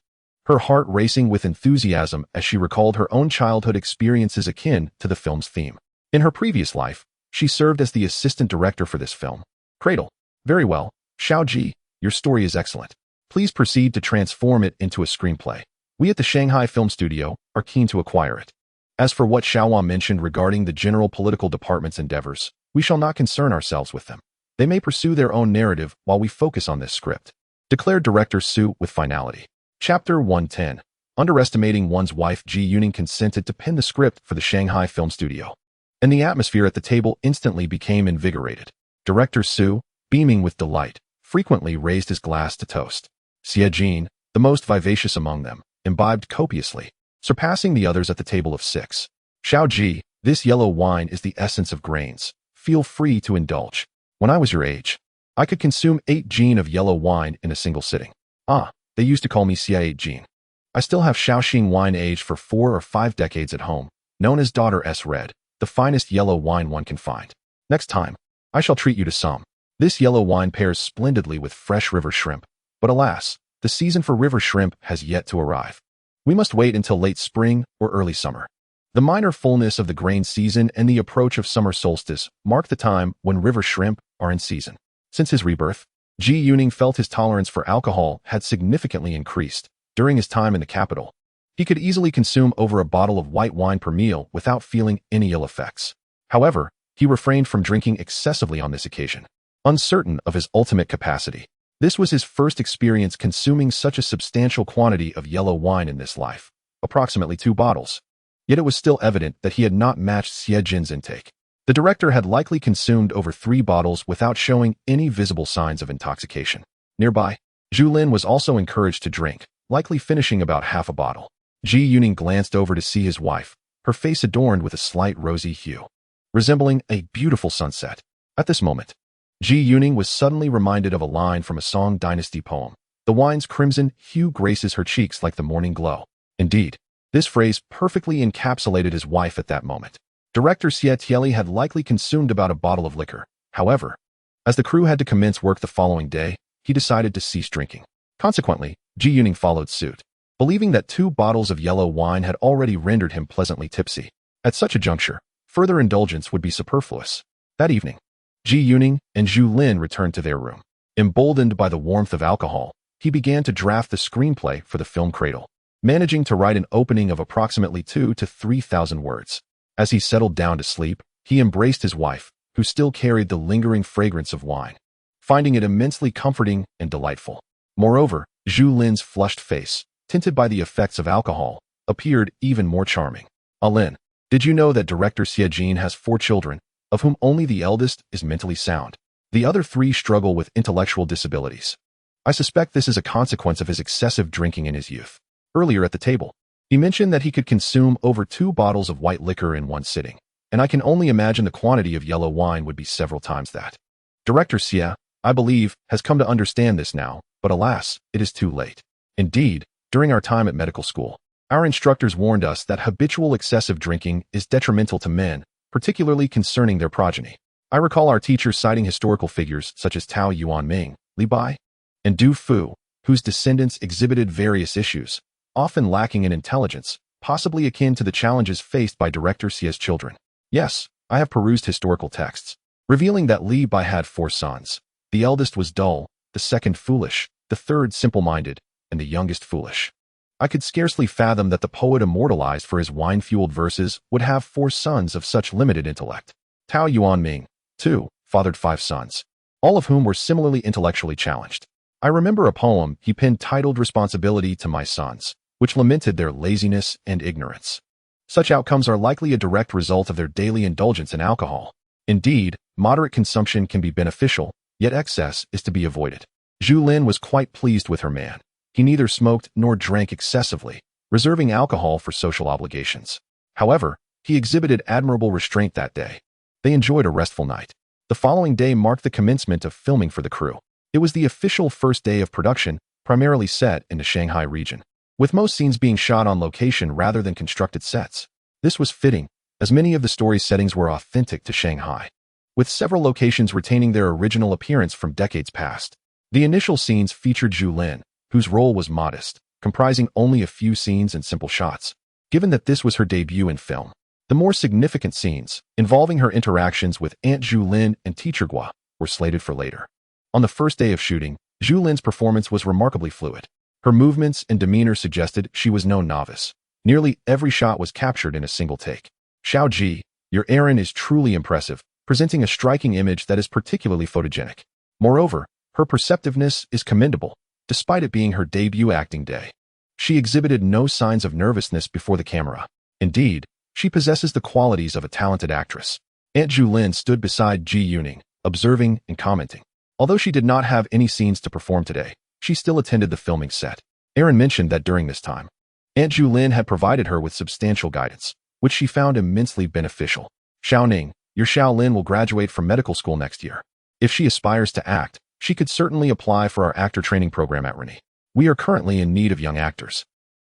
her heart racing with enthusiasm as she recalled her own childhood experiences akin to the film's theme. In her previous life, she served as the assistant director for this film. Cradle. Very well, Xiao Ji, your story is excellent. Please proceed to transform it into a screenplay. We at the Shanghai Film Studio are keen to acquire it. As for what Xiaohua mentioned regarding the General Political Department's endeavors, we shall not concern ourselves with them. They may pursue their own narrative while we focus on this script, declared Director Su with finality. Chapter 110. Underestimating one's wife. Ji Yuning consented to pen the script for the Shanghai Film Studio, and the atmosphere at the table instantly became invigorated. Director Su, beaming with delight, frequently raised his glass to toast. Xie Jin, the most vivacious among them, imbibed copiously, surpassing the others at the table of 6. Xiao Ji, this yellow wine is the essence of grains. Feel free to indulge. When I was your age, I could consume 8 jin of yellow wine in a single sitting. They used to call me Xie Jin. I still have Shaoxing wine aged for 4 or 5 decades at home, known as Daughter S Red, the finest yellow wine one can find. Next time, I shall treat you to some. This yellow wine pairs splendidly with fresh river shrimp, but alas, the season for river shrimp has yet to arrive. We must wait until late spring or early summer. The minor fullness of the grain season and the approach of summer solstice mark the time when river shrimp are in season. Since his rebirth, Ji Yuning felt his tolerance for alcohol had significantly increased. During his time in the capital, he could easily consume over a bottle of white wine per meal without feeling any ill effects. However, he refrained from drinking excessively on this occasion, uncertain of his ultimate capacity. This was his first experience consuming such a substantial quantity of yellow wine in this life, approximately 2 bottles. Yet it was still evident that he had not matched Xie Jin's intake. The director had likely consumed over 3 bottles without showing any visible signs of intoxication. Nearby, Zhu Lin was also encouraged to drink, likely finishing about half a bottle. Ji Yuning glanced over to see his wife, her face adorned with a slight rosy hue, resembling a beautiful sunset. At this moment, Ji Yuning was suddenly reminded of a line from a Song Dynasty poem. The wine's crimson hue graces her cheeks like the morning glow. Indeed, this phrase perfectly encapsulated his wife at that moment. Director Xie Tieli had likely consumed about a bottle of liquor. However, as the crew had to commence work the following day, he decided to cease drinking. Consequently, Ji Yuning followed suit, believing that 2 bottles of yellow wine had already rendered him pleasantly tipsy. At such a juncture, further indulgence would be superfluous. That evening, Ji Yuning and Zhu Lin returned to their room. Emboldened by the warmth of alcohol, he began to draft the screenplay for the film Cradle, managing to write an opening of approximately 2,000 to 3,000 words. As he settled down to sleep, he embraced his wife, who still carried the lingering fragrance of wine, finding it immensely comforting and delightful. Moreover, Zhu Lin's flushed face, tinted by the effects of alcohol, appeared even more charming. Lin, did you know that director Xie Jin has 4 children, of whom only the eldest is mentally sound? The other 3 struggle with intellectual disabilities. I suspect this is a consequence of his excessive drinking in his youth. Earlier at the table, he mentioned that he could consume over 2 bottles of white liquor in one sitting, and I can only imagine the quantity of yellow wine would be several times that. Director Xie, I believe, has come to understand this now, but alas, it is too late. Indeed, during our time at medical school, our instructors warned us that habitual excessive drinking is detrimental to men, particularly concerning their progeny. I recall our teachers citing historical figures such as Tao Yuanming, Li Bai, and Du Fu, whose descendants exhibited various issues, often lacking in intelligence, possibly akin to the challenges faced by director Xie's children. Yes, I have perused historical texts, revealing that Li Bai had 4 sons. The eldest was dull, the second foolish, the third simple-minded, and the youngest foolish. I could scarcely fathom that the poet immortalized for his wine-fueled verses would have 4 sons of such limited intellect. Tao Yuanming, too, fathered 5 sons, all of whom were similarly intellectually challenged. I remember a poem he penned titled Responsibility to My Sons, which lamented their laziness and ignorance. Such outcomes are likely a direct result of their daily indulgence in alcohol. Indeed, moderate consumption can be beneficial, yet excess is to be avoided. Zhu Lin was quite pleased with her man. He neither smoked nor drank excessively, reserving alcohol for social obligations. However, he exhibited admirable restraint that day. They enjoyed a restful night. The following day marked the commencement of filming for the crew. It was the official first day of production, primarily set in the Shanghai region, with most scenes being shot on location rather than constructed sets. This was fitting, as many of the story's settings were authentic to Shanghai, with several locations retaining their original appearance from decades past. The initial scenes featured Zhu Lin, whose role was modest, comprising only a few scenes and simple shots. Given that this was her debut in film, the more significant scenes, involving her interactions with Aunt Zhu Lin and Teacher Gua, were slated for later. On the first day of shooting, Zhu Lin's performance was remarkably fluid. Her movements and demeanor suggested she was no novice. Nearly every shot was captured in a single take. Xiao Ji, your Erin is truly impressive, presenting a striking image that is particularly photogenic. Moreover, her perceptiveness is commendable, despite it being her debut acting day. She exhibited no signs of nervousness before the camera. Indeed, she possesses the qualities of a talented actress. Aunt Zhu Lin stood beside Ji Yuning, observing and commenting. Although she did not have any scenes to perform today, she still attended the filming set. Erin mentioned that during this time, Aunt Zhu Lin had provided her with substantial guidance, which she found immensely beneficial. Xiao Ning, your Xiao Lin will graduate from medical school next year. If she aspires to act, she could certainly apply for our actor training program at Rennie. We are currently in need of young actors.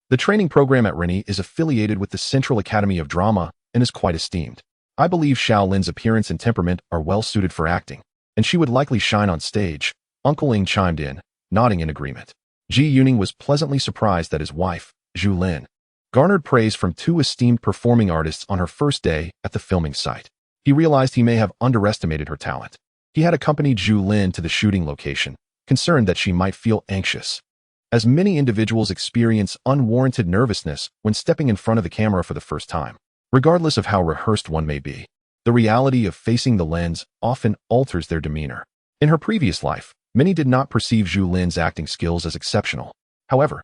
The training program at Rennie is affiliated with the Central Academy of Drama and is quite esteemed. I believe Xiao Lin's appearance and temperament are well suited for acting, and she would likely shine on stage. Uncle Ing chimed in, nodding in agreement. Ji Yuning was pleasantly surprised that his wife, Zhu Lin, garnered praise from 2 esteemed performing artists on her first day at the filming site. He realized he may have underestimated her talent. He had accompanied Zhu Lin to the shooting location, concerned that she might feel anxious, as many individuals experience unwarranted nervousness when stepping in front of the camera for the first time. Regardless of how rehearsed one may be, the reality of facing the lens often alters their demeanor. In her previous life, many did not perceive Zhu Lin's acting skills as exceptional. However,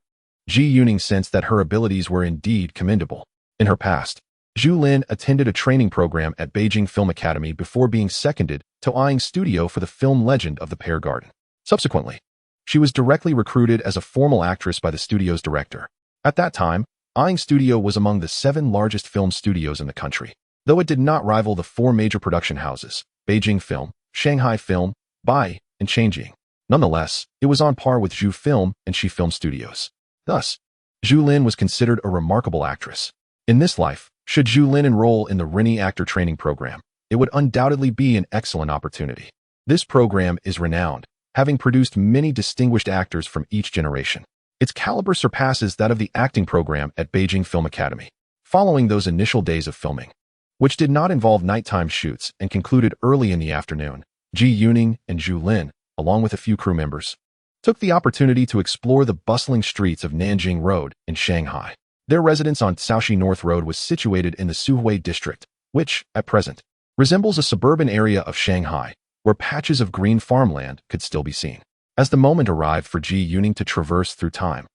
Ji Yuning sensed that her abilities were indeed commendable. In her past, Zhu Lin attended a training program at Beijing Film Academy before being seconded to Ying Studio for the film Legend of the Pear Garden. Subsequently, she was directly recruited as a formal actress by the studio's director. At that time, Ying Studio was among the 7 largest film studios in the country, though it did not rival the 4 major production houses, Beijing Film, Shanghai Film, Bai, and Changjiang. Nonetheless, it was on par with Zhu Film and Shi Film Studios. Thus, Zhu Lin was considered a remarkable actress. In this life, should Zhu Lin enroll in the Rini Actor Training Program, it would undoubtedly be an excellent opportunity. This program is renowned, having produced many distinguished actors from each generation. Its caliber surpasses that of the acting program at Beijing Film Academy. Following those initial days of filming, which did not involve nighttime shoots and concluded early in the afternoon, Ji Yuning and Zhu Lin, along with a few crew members, took the opportunity to explore the bustling streets of Nanjing Road in Shanghai. Their residence on Shaoxi North Road was situated in the Suhui district, which, at present, resembles a suburban area of Shanghai, where patches of green farmland could still be seen. As the moment arrived for Ji Yuning to traverse through time,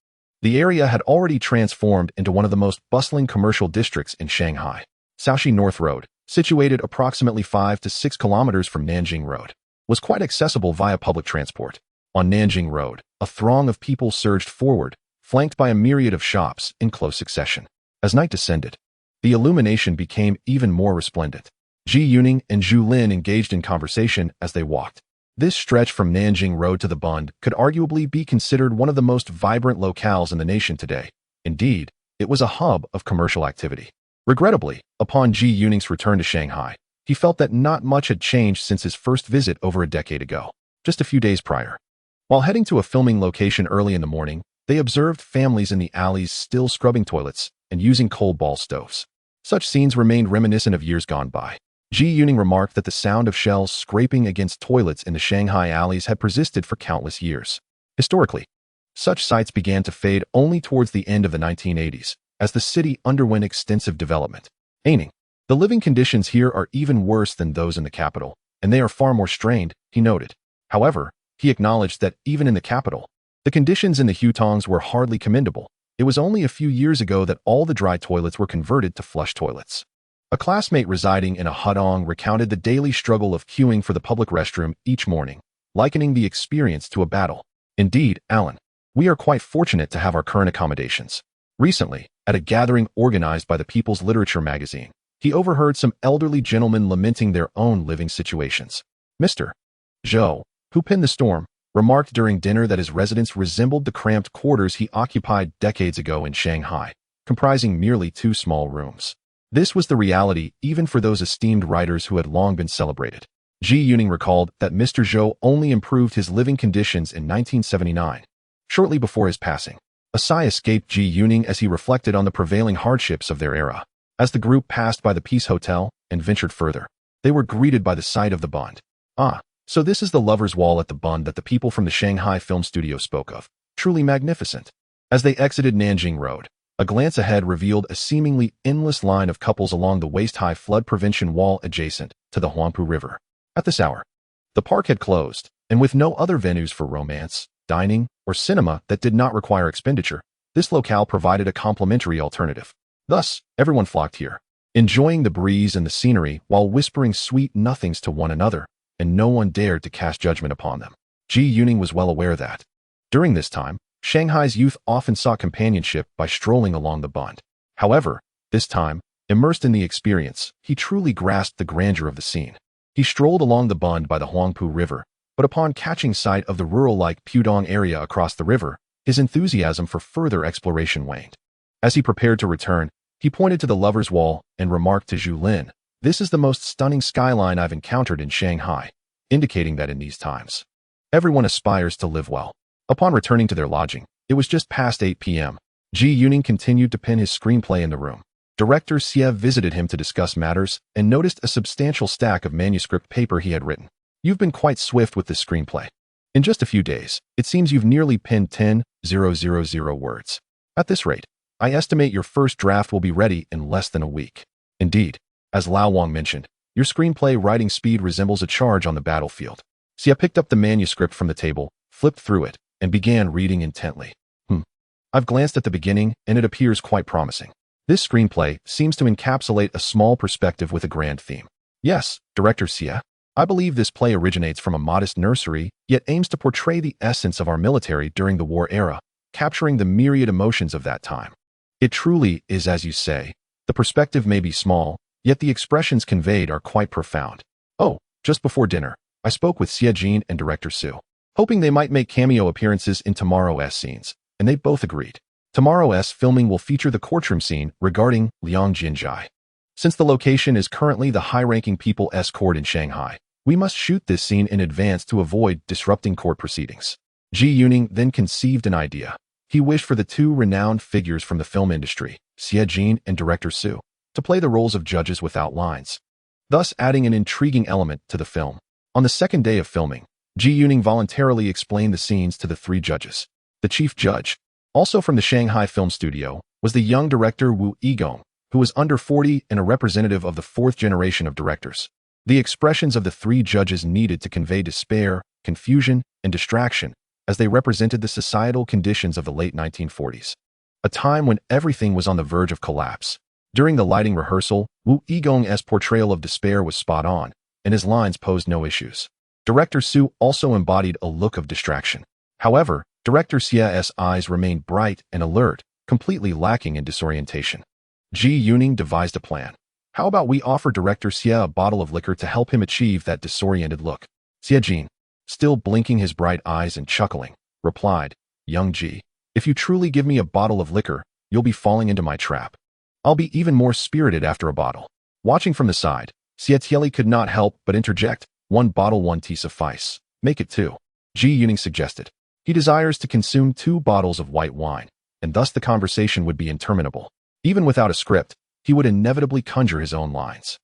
the area had already transformed into one of the most bustling commercial districts in Shanghai. Shaoxi North Road, situated approximately 5 to 6 kilometers from Nanjing Road, was quite accessible via public transport. On Nanjing Road, a throng of people surged forward, flanked by a myriad of shops in close succession. As night descended, the illumination became even more resplendent. Ji Yuning and Zhu Lin engaged in conversation as they walked. This stretch from Nanjing Road to the Bund could arguably be considered one of the most vibrant locales in the nation today. Indeed, it was a hub of commercial activity. Regrettably, upon Ji Yuning's return to Shanghai, he felt that not much had changed since his first visit over a decade ago, just a few days prior. While heading to a filming location early in the morning, they observed families in the alleys still scrubbing toilets and using coal ball stoves. Such scenes remained reminiscent of years gone by. Ji Yuning remarked that the sound of shells scraping against toilets in the Shanghai alleys had persisted for countless years. Historically, such sights began to fade only towards the end of the 1980s, as the city underwent extensive development. The living conditions here are even worse than those in the capital, and they are far more strained, he noted. However, he acknowledged that even in the capital, the conditions in the hutongs were hardly commendable. It was only a few years ago that all the dry toilets were converted to flush toilets. A classmate residing in a hutong recounted the daily struggle of queuing for the public restroom each morning, likening the experience to a battle. Indeed, Alan, we are quite fortunate to have our current accommodations. Recently, at a gathering organized by the People's Literature magazine, he overheard some elderly gentlemen lamenting their own living situations. Mr. Zhou, who penned the storm, remarked during dinner that his residence resembled the cramped quarters he occupied decades ago in Shanghai, comprising merely 2 small rooms. This was the reality even for those esteemed writers who had long been celebrated. Ji Yuning recalled that Mr. Zhou only improved his living conditions in 1979, shortly before his passing. A sigh escaped Ji Yuning as he reflected on the prevailing hardships of their era. As the group passed by the Peace Hotel and ventured further, they were greeted by the sight of the Bund. So this is the Lover's Wall at the Bund that the people from the Shanghai Film Studio spoke of. Truly magnificent. As they exited Nanjing Road, a glance ahead revealed a seemingly endless line of couples along the waist-high flood prevention wall adjacent to the Huangpu River. At this hour, the park had closed, and with no other venues for romance, dining, or cinema that did not require expenditure, this locale provided a complimentary alternative. Thus, everyone flocked here, enjoying the breeze and the scenery while whispering sweet nothings to one another, and no one dared to cast judgment upon them. Ji Yuning was well aware that, during this time, Shanghai's youth often sought companionship by strolling along the Bund. However, this time, immersed in the experience, he truly grasped the grandeur of the scene. He strolled along the Bund by the Huangpu River, but upon catching sight of the rural-like Pudong area across the river, his enthusiasm for further exploration waned. As he prepared to return, he pointed to the Lover's Wall and remarked to Zhu Lin, "This is the most stunning skyline I've encountered in Shanghai," indicating that in these times, everyone aspires to live well. Upon returning to their lodging, it was just past 8 p.m. Ji Yuning continued to pen his screenplay in the room. Director Xie visited him to discuss matters and noticed a substantial stack of manuscript paper he had written. "You've been quite swift with this screenplay. In just a few days, it seems you've nearly penned 10,000 words. At this rate, I estimate your first draft will be ready in less than a week. Indeed, as Lao Wang mentioned, your screenplay writing speed resembles a charge on the battlefield." Xie picked up the manuscript from the table, flipped through it, and began reading intently. I've glanced at the beginning, and it appears quite promising. This screenplay seems to encapsulate a small perspective with a grand theme. Yes, director Xie, I believe this play originates from a modest nursery, yet aims to portray the essence of our military during the war era, capturing the myriad emotions of that time. It truly is, as you say. The perspective may be small, yet the expressions conveyed are quite profound. Oh, just before dinner, I spoke with Xie Jin and director Su, hoping they might make cameo appearances in tomorrow's scenes, and they both agreed. Tomorrow's filming will feature the courtroom scene regarding Liang Jinzhai. Since the location is currently the high-ranking people's court in Shanghai, we must shoot this scene in advance to avoid disrupting court proceedings. Ji Yuning then conceived an idea. He wished for the two renowned figures from the film industry, Xie Jin and director Su, to play the roles of judges without lines, thus adding an intriguing element to the film. On the second day of filming, Ji Yuning voluntarily explained the scenes to the three judges. The chief judge, also from the Shanghai Film Studio, was the young director Wu Yigong, who was under 40 and a representative of the fourth generation of directors. The expressions of the three judges needed to convey despair, confusion, and distraction as they represented the societal conditions of the late 1940s, a time when everything was on the verge of collapse. During the lighting rehearsal, Wu Yigong's portrayal of despair was spot on, and his lines posed no issues. Director Su also embodied a look of distraction. However, director Xie's eyes remained bright and alert, completely lacking in disorientation. Ji Yuning devised a plan. How about we offer director Xie a bottle of liquor to help him achieve that disoriented look? Xie Jin, still blinking his bright eyes and chuckling, replied, "Young Ji, if you truly give me a bottle of liquor, you'll be falling into my trap. I'll be even more spirited after a bottle." Watching from the side, Xie Tieli could not help but interject, "One bottle, one tea suffice. Make it two." Ji Yuning suggested. He desires to consume 2 bottles of white wine, and thus the conversation would be interminable. Even without a script, he would inevitably conjure his own lines.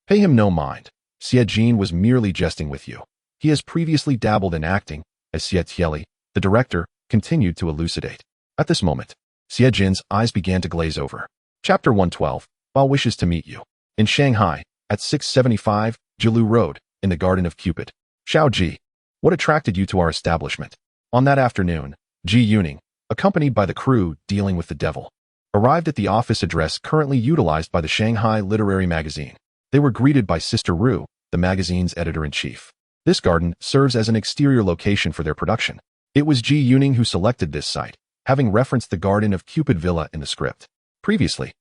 Pay him no mind. Xie Jin was merely jesting with you. He has previously dabbled in acting, as Xie Tieli, the director, continued to elucidate. At this moment, Xie Jin's eyes began to glaze over. Chapter 112, Bao wishes to meet you. In Shanghai, at 675, Jilu Road, in the Garden of Cupid. Xiao Ji, what attracted you to our establishment? On that afternoon, Ji Yuning, accompanied by the crew dealing with the devil, arrived at the office address currently utilized by the Shanghai Literary Magazine. They were greeted by Sister Ru, the magazine's editor-in-chief. This garden serves as an exterior location for their production. It was Ji Yuning who selected this site, having referenced the Garden of Cupid Villa in the script. Previously,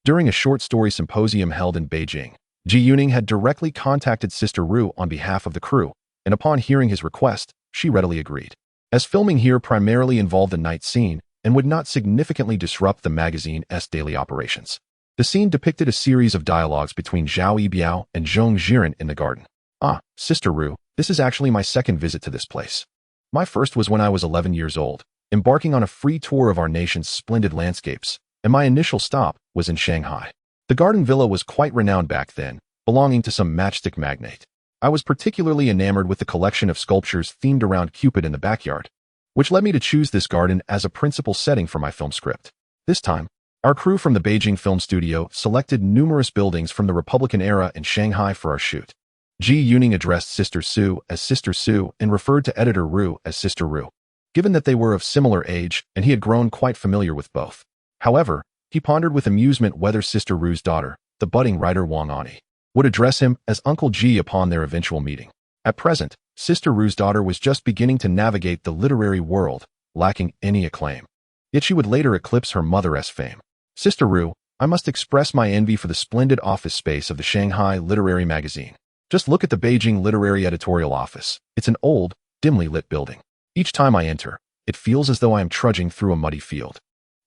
during a short story symposium held in Beijing, Ji Yuning had directly contacted Sister Ru on behalf of the crew, and upon hearing his request, she readily agreed. As filming here primarily involved a night scene and would not significantly disrupt the magazine's daily operations, the scene depicted a series of dialogues between Zhao Yibiao and Zhong Jiren in the garden. "Ah, Sister Ru, this is actually my second visit to this place. My first was when I was 11 years old, embarking on a free tour of our nation's splendid landscapes, and my initial stop was in Shanghai. The garden villa was quite renowned back then, belonging to some matchstick magnate. I was particularly enamored with the collection of sculptures themed around Cupid in the backyard, which led me to choose this garden as a principal setting for my film script. This time, our crew from the Beijing Film Studio selected numerous buildings from the Republican era in Shanghai for our shoot." Ji Yuning addressed Sister Su as Sister Su and referred to editor Ru as Sister Ru, given that they were of similar age and he had grown quite familiar with both. However, he pondered with amusement whether Sister Ru's daughter, the budding writer Wang Ani, would address him as Uncle Ji upon their eventual meeting. At present, Sister Ru's daughter was just beginning to navigate the literary world, lacking any acclaim. Yet she would later eclipse her mother's fame. "Sister Ru, I must express my envy for the splendid office space of the Shanghai Literary Magazine. Just look at the Beijing Literary Editorial Office. It's an old, dimly lit building. Each time I enter, it feels as though I am trudging through a muddy field.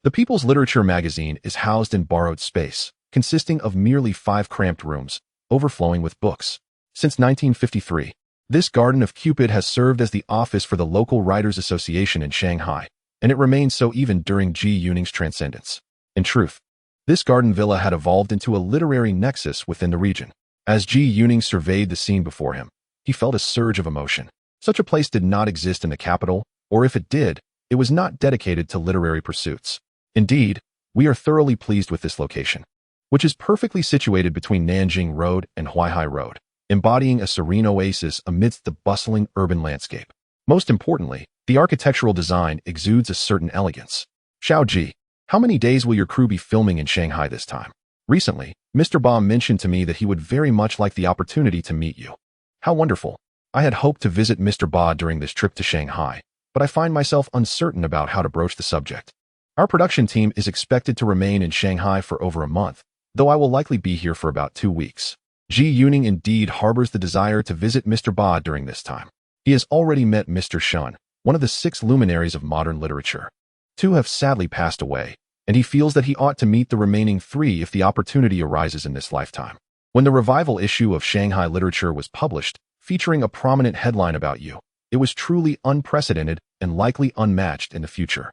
The People's Literature magazine is housed in borrowed space, consisting of merely 5 cramped rooms, overflowing with books. Since 1953, this Garden of Cupid has served as the office for the local Writers Association in Shanghai, and it remains so even during Ji Yuning's transcendence. In truth, this garden villa had evolved into a literary nexus within the region. As Ji Yuning surveyed the scene before him, he felt a surge of emotion. Such a place did not exist in the capital, or if it did, it was not dedicated to literary pursuits. Indeed, we are thoroughly pleased with this location, which is perfectly situated between Nanjing Road and Huaihai Road, embodying a serene oasis amidst the bustling urban landscape. Most importantly, the architectural design exudes a certain elegance. Xiao Ji, How many days will your crew be filming in Shanghai this time? Recently, Mr. Ba mentioned to me that he would very much like the opportunity to meet you. How wonderful. I had hoped to visit Mr. Ba during this trip to Shanghai, but I find myself uncertain about how to broach the subject. Our production team is expected to remain in Shanghai for over a month, though I will likely be here for about 2 weeks. Ji Yuning indeed harbors the desire to visit Mr. Ba during this time. He has already met Mr. Shun, one of the 6 luminaries of modern literature. 2 have sadly passed away, and he feels that he ought to meet the remaining 3 if the opportunity arises in this lifetime. When the revival issue of Shanghai Literature was published, featuring a prominent headline about you, it was truly unprecedented and likely unmatched in the future.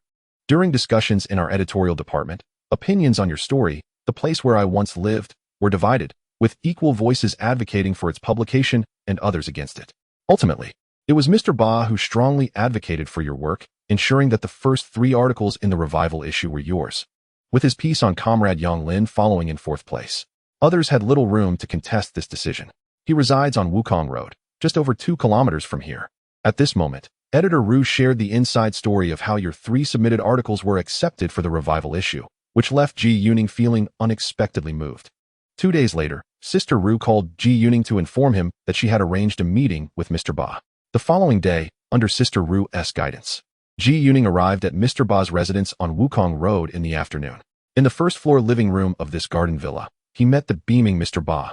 During discussions in our editorial department, opinions on your story, The Place Where I Once Lived, were divided, with equal voices advocating for its publication and others against it. Ultimately, it was Mr. Ba who strongly advocated for your work, ensuring that the first 3 articles in the revival issue were yours, with his piece on Comrade Zhu Lin following in 4th place. Others had little room to contest this decision. He resides on Wukong Road, just over 2 kilometers from here. At this moment, Editor Ru shared the inside story of how your 3 submitted articles were accepted for the revival issue, which left Ji Yuning feeling unexpectedly moved. 2 days later, Sister Ru called Ji Yuning to inform him that she had arranged a meeting with Mr. Ba. The following day, under Sister Ru's guidance, Ji Yuning arrived at Mr. Ba's residence on Wukong Road in the afternoon. In the first-floor living room of this garden villa, he met the beaming Mr. Ba,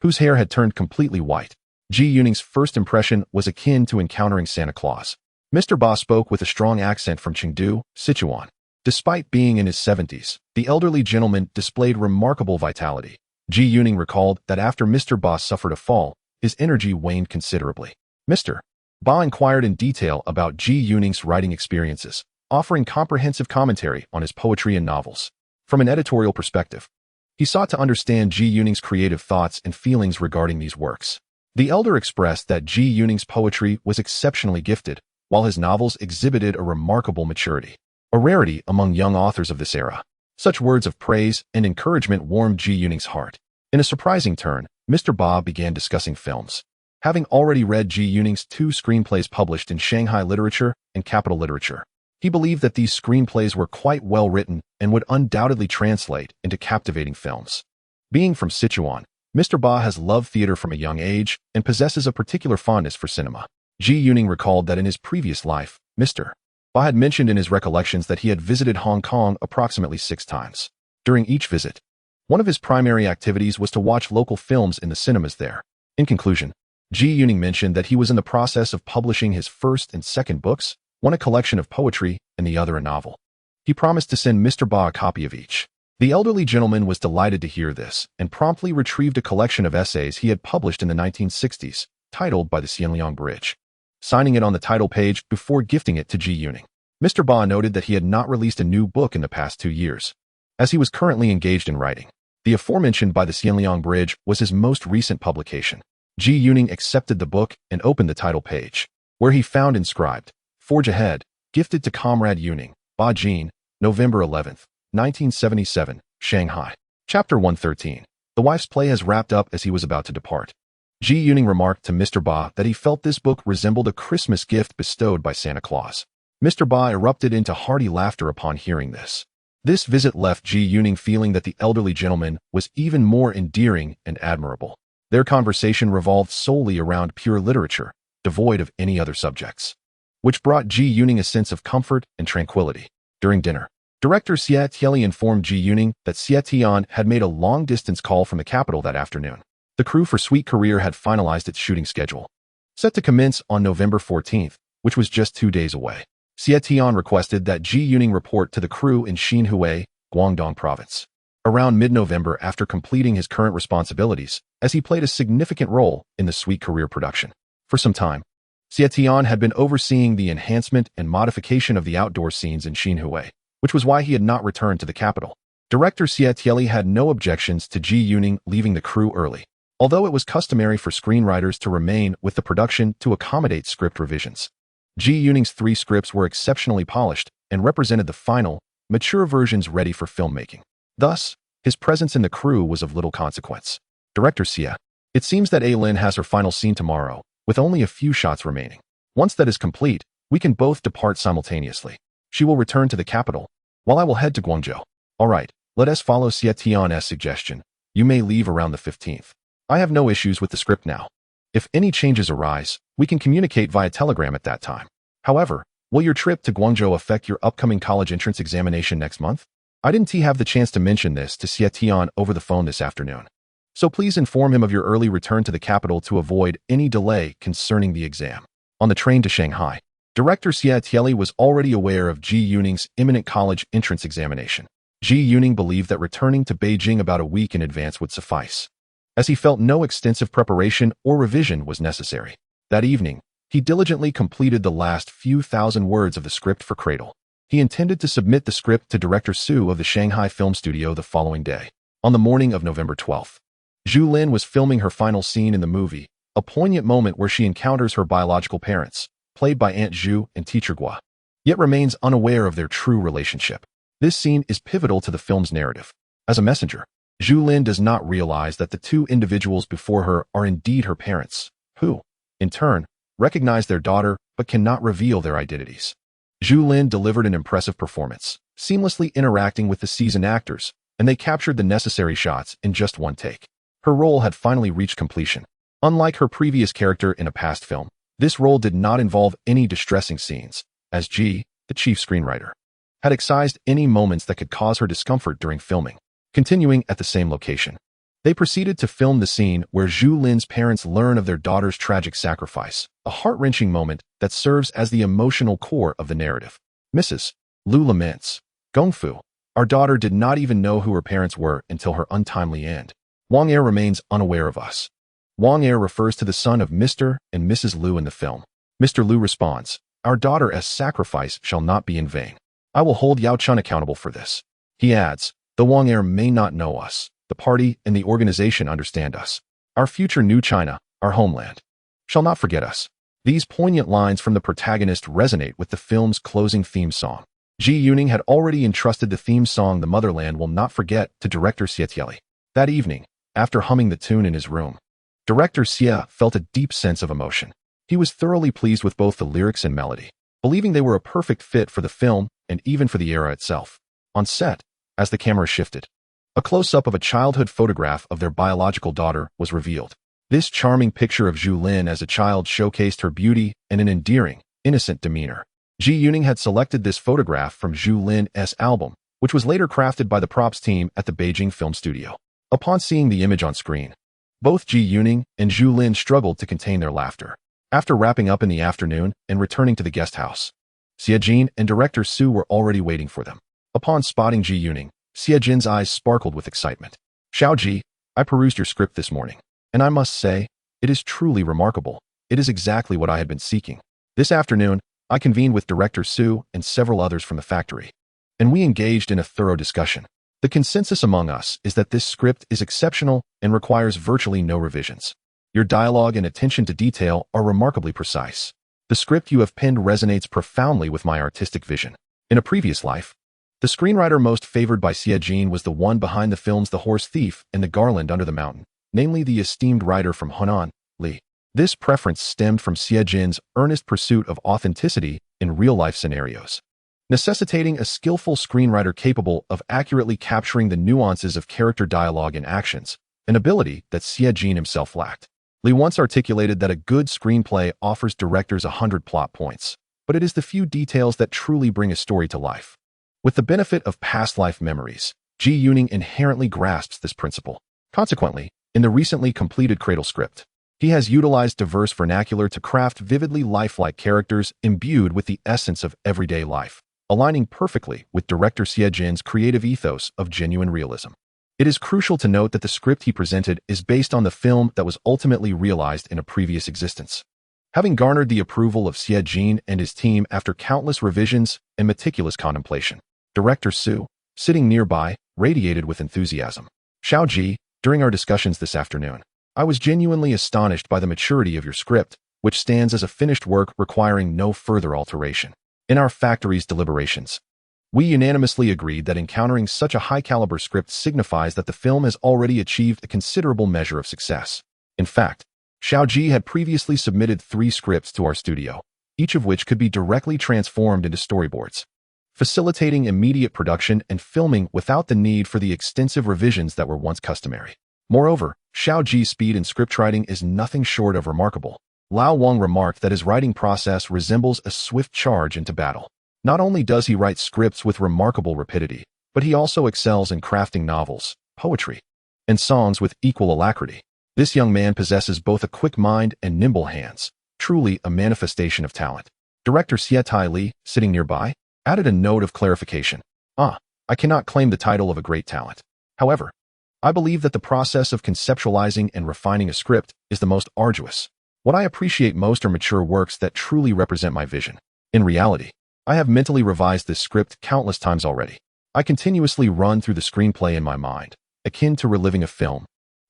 whose hair had turned completely white. Ji Yuning's first impression was akin to encountering Santa Claus. Mr. Ba spoke with a strong accent from Chengdu, Sichuan. Despite being in his 70s, the elderly gentleman displayed remarkable vitality. Ji Yuning recalled that after Mr. Ba suffered a fall, his energy waned considerably. Mr. Ba inquired in detail about Ji Yuning's writing experiences, offering comprehensive commentary on his poetry and novels. From an editorial perspective, he sought to understand Ji Yuning's creative thoughts and feelings regarding these works. The elder expressed that Ji Yuning's poetry was exceptionally gifted, while his novels exhibited a remarkable maturity, a rarity among young authors of this era. Such words of praise and encouragement warmed Ji Yuning's heart. In a surprising turn, Mr. Ba began discussing films. Having already read Ji Yuning's 2 screenplays published in Shanghai Literature and Capital Literature, he believed that these screenplays were quite well written and would undoubtedly translate into captivating films. Being from Sichuan, Mr. Ba has loved theater from a young age and possesses a particular fondness for cinema. Ji Yuning recalled that in his previous life, Mr. Ba had mentioned in his recollections that he had visited Hong Kong approximately 6 times. During each visit, one of his primary activities was to watch local films in the cinemas there. In conclusion, Ji Yuning mentioned that he was in the process of publishing his first and second books, one a collection of poetry and the other a novel. He promised to send Mr. Ba a copy of each. The elderly gentleman was delighted to hear this and promptly retrieved a collection of essays he had published in the 1960s, titled By the Xianliang Bridge, signing it on the title page before gifting it to Ji Yuning. Mr. Ba noted that he had not released a new book in the past 2 years, as he was currently engaged in writing. The aforementioned By the Xianliang Bridge was his most recent publication. Ji Yuning accepted the book and opened the title page, where he found inscribed, Forge Ahead, gifted to Comrade Yuning, Ba Jin, November 11, 1977, Shanghai. Chapter 113. The wife's play has wrapped up as he was about to depart. Ji Yuning remarked to Mr. Ba that he felt this book resembled a Christmas gift bestowed by Santa Claus. Mr. Ba erupted into hearty laughter upon hearing this. This visit left Ji Yuning feeling that the elderly gentleman was even more endearing and admirable. Their conversation revolved solely around pure literature, devoid of any other subjects, which brought Ji Yuning a sense of comfort and tranquility. During dinner, Director Xie Tieli informed Ji Yuning that Xie Tian had made a long-distance call from the capital that afternoon. The crew for Sweet Career had finalized its shooting schedule, set to commence on November 14th, which was just 2 days away. Xie Tian requested that Ji Yuning report to the crew in Xinhui, Guangdong Province, around mid-November after completing his current responsibilities, as he played a significant role in the Sweet Career production. For some time, Xie Tian had been overseeing the enhancement and modification of the outdoor scenes in Xinhui, which was why he had not returned to the capital. Director Xie Tieli had no objections to Ji Yuning leaving the crew early, although it was customary for screenwriters to remain with the production to accommodate script revisions. Ji Yuning's 3 scripts were exceptionally polished and represented the final, mature versions ready for filmmaking. Thus, his presence in the crew was of little consequence. Director Xie, it seems that Lin has her final scene tomorrow, with only a few shots remaining. Once that is complete, we can both depart simultaneously. She will return to the capital, while I will head to Guangzhou. All right, let us follow Xie Tian's suggestion. You may leave around the 15th. I have no issues with the script now. If any changes arise, we can communicate via telegram at that time. However, will your trip to Guangzhou affect your upcoming college entrance examination next month? I didn't have the chance to mention this to Xie Tian over the phone this afternoon. So please inform him of your early return to the capital to avoid any delay concerning the exam. On the train to Shanghai, Director Xie Tianli was already aware of Ji Yuning's imminent college entrance examination. Ji Yuning believed that returning to Beijing about a week in advance would suffice, as he felt no extensive preparation or revision was necessary. That evening, he diligently completed the last few thousand words of the script for Cradle. He intended to submit the script to Director Su of the Shanghai Film Studio the following day. On the morning of November 12th, Zhu Lin was filming her final scene in the movie, a poignant moment where she encounters her biological parents, played by Aunt Zhu and Teacher Gua, yet remains unaware of their true relationship. This scene is pivotal to the film's narrative. As a messenger, Zhu Lin does not realize that the two individuals before her are indeed her parents, who, in turn, recognize their daughter but cannot reveal their identities. Zhu Lin delivered an impressive performance, seamlessly interacting with the seasoned actors, and they captured the necessary shots in just one take. Her role had finally reached completion. Unlike her previous character in a past film, this role did not involve any distressing scenes, as Ji, the chief screenwriter, had excised any moments that could cause her discomfort during filming. Continuing at the same location, they proceeded to film the scene where Zhu Lin's parents learn of their daughter's tragic sacrifice, a heart-wrenching moment that serves as the emotional core of the narrative. Mrs. Lu laments, "Gongfu, our daughter did not even know who her parents were until her untimely end. Wang Er remains unaware of us." Wang Er refers to the son of Mr. and Mrs. Lu in the film. Mr. Lu responds, "Our daughter's sacrifice shall not be in vain. I will hold Yao Chun accountable for this." He adds, "Though Wang Er may not know us, the party and the organization understand us. Our future New China, our homeland, shall not forget us." These poignant lines from the protagonist resonate with the film's closing theme song. Ji Yuning had already entrusted the theme song "The Motherland Will Not Forget" to director Xie Tianli. That evening, after humming the tune in his room, director Xie felt a deep sense of emotion. He was thoroughly pleased with both the lyrics and melody, believing they were a perfect fit for the film and even for the era itself. On set, as the camera shifted, a close-up of a childhood photograph of their biological daughter was revealed. This charming picture of Zhu Lin as a child showcased her beauty and an endearing, innocent demeanor. Ji Yuning had selected this photograph from Zhu Lin's album, which was later crafted by the props team at the Beijing Film Studio. Upon seeing the image on screen, both Ji Yuning and Zhu Lin struggled to contain their laughter. After wrapping up in the afternoon and returning to the guest house, Xie Jin and director Su were already waiting for them. Upon spotting Ji Yuning, Xie Jin's eyes sparkled with excitement. "Xiao Ji, I perused your script this morning, and I must say, it is truly remarkable. It is exactly what I had been seeking. This afternoon, I convened with director Su and several others from the factory, and we engaged in a thorough discussion. The consensus among us is that this script is exceptional and requires virtually no revisions. Your dialogue and attention to detail are remarkably precise. The script you have penned resonates profoundly with my artistic vision. In a previous life, the screenwriter most favored by Xie Jin was the one behind the films The Horse Thief and The Garland Under the Mountain, namely the esteemed writer from Hunan, Li. This preference stemmed from Xie Jin's earnest pursuit of authenticity in real-life scenarios, necessitating a skillful screenwriter capable of accurately capturing the nuances of character dialogue and actions, an ability that Xie Jin himself lacked. Li once articulated that a good screenplay offers directors 100 plot points, but it is the few details that truly bring a story to life. With the benefit of past life memories, Ji Yuning inherently grasps this principle. Consequently, in the recently completed Cradle script, he has utilized diverse vernacular to craft vividly lifelike characters imbued with the essence of everyday life, aligning perfectly with director Xie Jin's creative ethos of genuine realism. It is crucial to note that the script he presented is based on the film that was ultimately realized in a previous existence. Having garnered the approval of Xie Jin and his team after countless revisions and meticulous contemplation, director Su, sitting nearby, radiated with enthusiasm. "Xiao Ji, during our discussions this afternoon, I was genuinely astonished by the maturity of your script, which stands as a finished work requiring no further alteration. In our factory's deliberations, we unanimously agreed that encountering such a high-caliber script signifies that the film has already achieved a considerable measure of success. In fact, Xiao Ji had previously submitted 3 scripts to our studio, each of which could be directly transformed into storyboards. facilitating immediate production and filming without the need for the extensive revisions that were once customary. Moreover, Xiao Ji's speed in scriptwriting is nothing short of remarkable. Lao Wang remarked that his writing process resembles a swift charge into battle. Not only does he write scripts with remarkable rapidity, but he also excels in crafting novels, poetry, and songs with equal alacrity. This young man possesses both a quick mind and nimble hands, truly a manifestation of talent. Director Xie Tai Li, sitting nearby, added a note of clarification. I cannot claim the title of a great talent. However, I believe that the process of conceptualizing and refining a script is the most arduous. What I appreciate most are mature works that truly represent my vision. In reality, I have mentally revised this script countless times already. I continuously run through the screenplay in my mind, akin to reliving a film,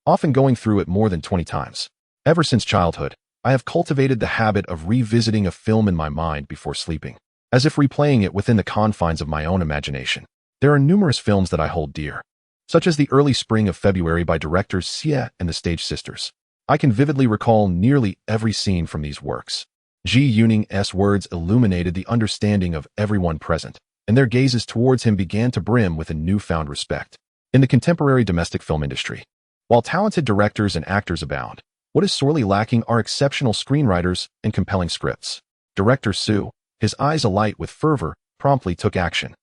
often going through it more than 20 times. Ever since childhood, I have cultivated the habit of revisiting a film in my mind before sleeping, as if replaying it within the confines of my own imagination. There are numerous films that I hold dear, such as The Early Spring of February by directors Xie and the Stage Sisters. I can vividly recall nearly every scene from these works. Ji Yuning's words illuminated the understanding of everyone present, and their gazes towards him began to brim with a newfound respect. In the contemporary domestic film industry, while talented directors and actors abound, what is sorely lacking are exceptional screenwriters and compelling scripts. Director Su, his eyes alight with fervor, promptly took action.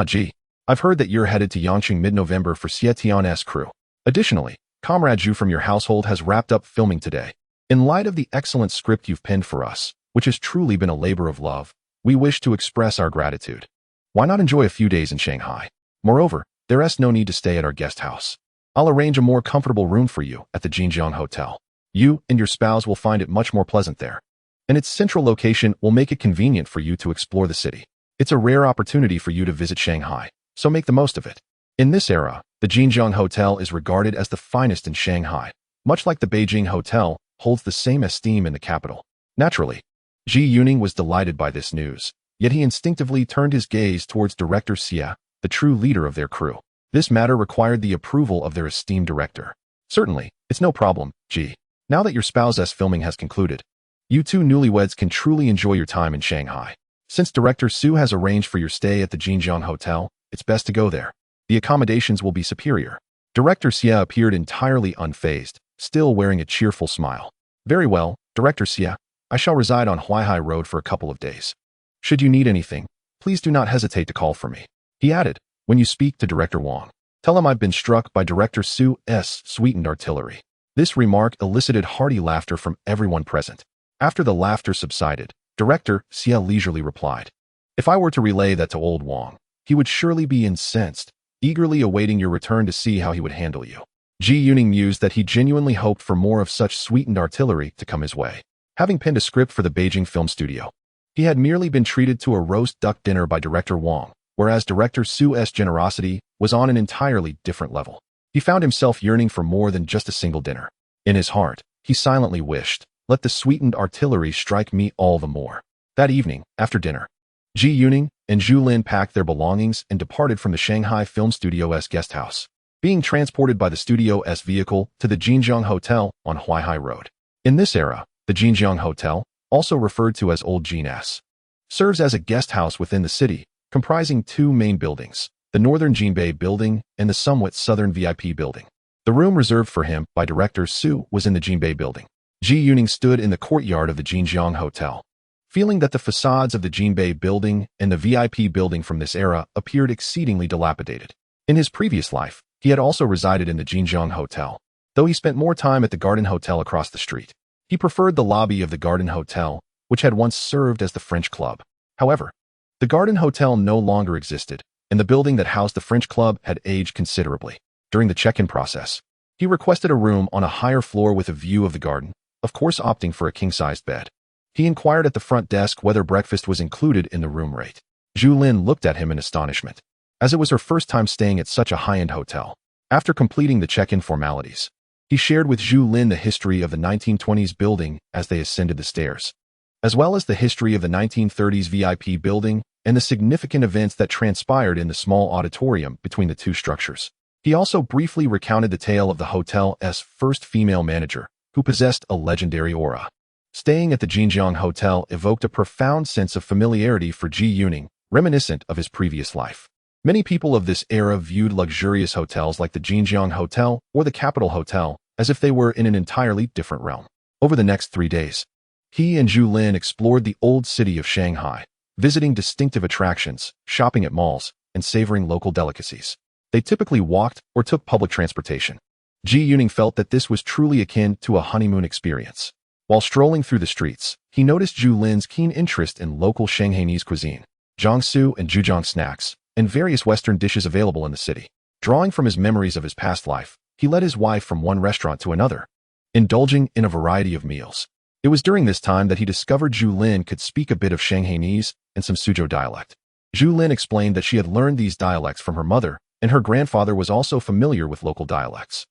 Ji, I've heard that you're headed to Yangqing mid-November for Xie Tian's crew. Additionally, Comrade Zhu from your household has wrapped up filming today. In light of the excellent script you've penned for us, which has truly been a labor of love, we wish to express our gratitude. Why not enjoy a few days in Shanghai? Moreover, there's no need to stay at our guest house. I'll arrange a more comfortable room for you at the Jinjiang Hotel. You and your spouse will find it much more pleasant there, and its central location will make it convenient for you to explore the city. It's a rare opportunity for you to visit Shanghai, so make the most of it. In this era, the Jinjiang Hotel is regarded as the finest in Shanghai, much like the Beijing Hotel holds the same esteem in the capital. Naturally, Ji Yuning was delighted by this news, yet he instinctively turned his gaze towards Director Xie, the true leader of their crew. This matter required the approval of their esteemed director. Certainly, it's no problem, Ji. Now that your spouse's filming has concluded, you two newlyweds can truly enjoy your time in Shanghai. Since Director Su has arranged for your stay at the Jinjiang Hotel, it's best to go there. The accommodations will be superior. Director Xie appeared entirely unfazed, still wearing a cheerful smile. Very well, Director Xie, I shall reside on Huaihai Road for a couple of days. Should you need anything, please do not hesitate to call for me. He added, when you speak to Director Wang, tell him I've been struck by Director Su's sweetened artillery. This remark elicited hearty laughter from everyone present. After the laughter subsided, Director Xie leisurely replied, if I were to relay that to old Wang, he would surely be incensed, eagerly awaiting your return to see how he would handle you. Ji Yuning mused that he genuinely hoped for more of such sweetened artillery to come his way. Having penned a script for the Beijing film studio, he had merely been treated to a roast duck dinner by Director Wang, whereas Director Su's generosity was on an entirely different level. He found himself yearning for more than just a single dinner. In his heart, he silently wished, let the sweetened artillery strike me all the more. That evening, after dinner, Ji Yuning and Zhu Lin packed their belongings and departed from the Shanghai Film Studio's guest house, being transported by the studio's vehicle to the Jinjiang Hotel on Huaihai Road. In this era, the Jinjiang Hotel, also referred to as Old Jin's, serves as a guest house within the city, comprising two main buildings, the Northern Jinbei Building and the somewhat southern VIP Building. The room reserved for him by Director Su was in the Jinbei Building. Ji Yuning stood in the courtyard of the Jinjiang Hotel, feeling that the facades of the Jinbei Building and the VIP Building from this era appeared exceedingly dilapidated. In his previous life, he had also resided in the Jinjiang Hotel, though he spent more time at the Garden Hotel across the street. He preferred the lobby of the Garden Hotel, which had once served as the French Club. However, the Garden Hotel no longer existed, and the building that housed the French Club had aged considerably. During the check-in process, he requested a room on a higher floor with a view of the garden, of course opting for a king-sized bed. He inquired at the front desk whether breakfast was included in the room rate. Zhu Lin looked at him in astonishment, as it was her first time staying at such a high-end hotel. After completing the check-in formalities, he shared with Zhu Lin the history of the 1920s building as they ascended the stairs, as well as the history of the 1930s VIP building and the significant events that transpired in the small auditorium between the two structures. He also briefly recounted the tale of the hotel's first female manager, who possessed a legendary aura. Staying at the Jinjiang Hotel evoked a profound sense of familiarity for Ji Yuning, reminiscent of his previous life. Many people of this era viewed luxurious hotels like the Jinjiang Hotel or the Capital Hotel as if they were in an entirely different realm. Over the next 3 days, he and Zhu Lin explored the old city of Shanghai, visiting distinctive attractions, shopping at malls, and savoring local delicacies. They typically walked or took public transportation. Ji Yuning felt that this was truly akin to a honeymoon experience. While strolling through the streets, he noticed Zhu Lin's keen interest in local Shanghainese cuisine, Jiangsu and Zhujiang snacks, and various Western dishes available in the city. Drawing from his memories of his past life, he led his wife from one restaurant to another, indulging in a variety of meals. It was during this time that he discovered Zhu Lin could speak a bit of Shanghainese and some Suzhou dialect. Zhu Lin explained that she had learned these dialects from her mother, and her grandfather was also familiar with local dialects.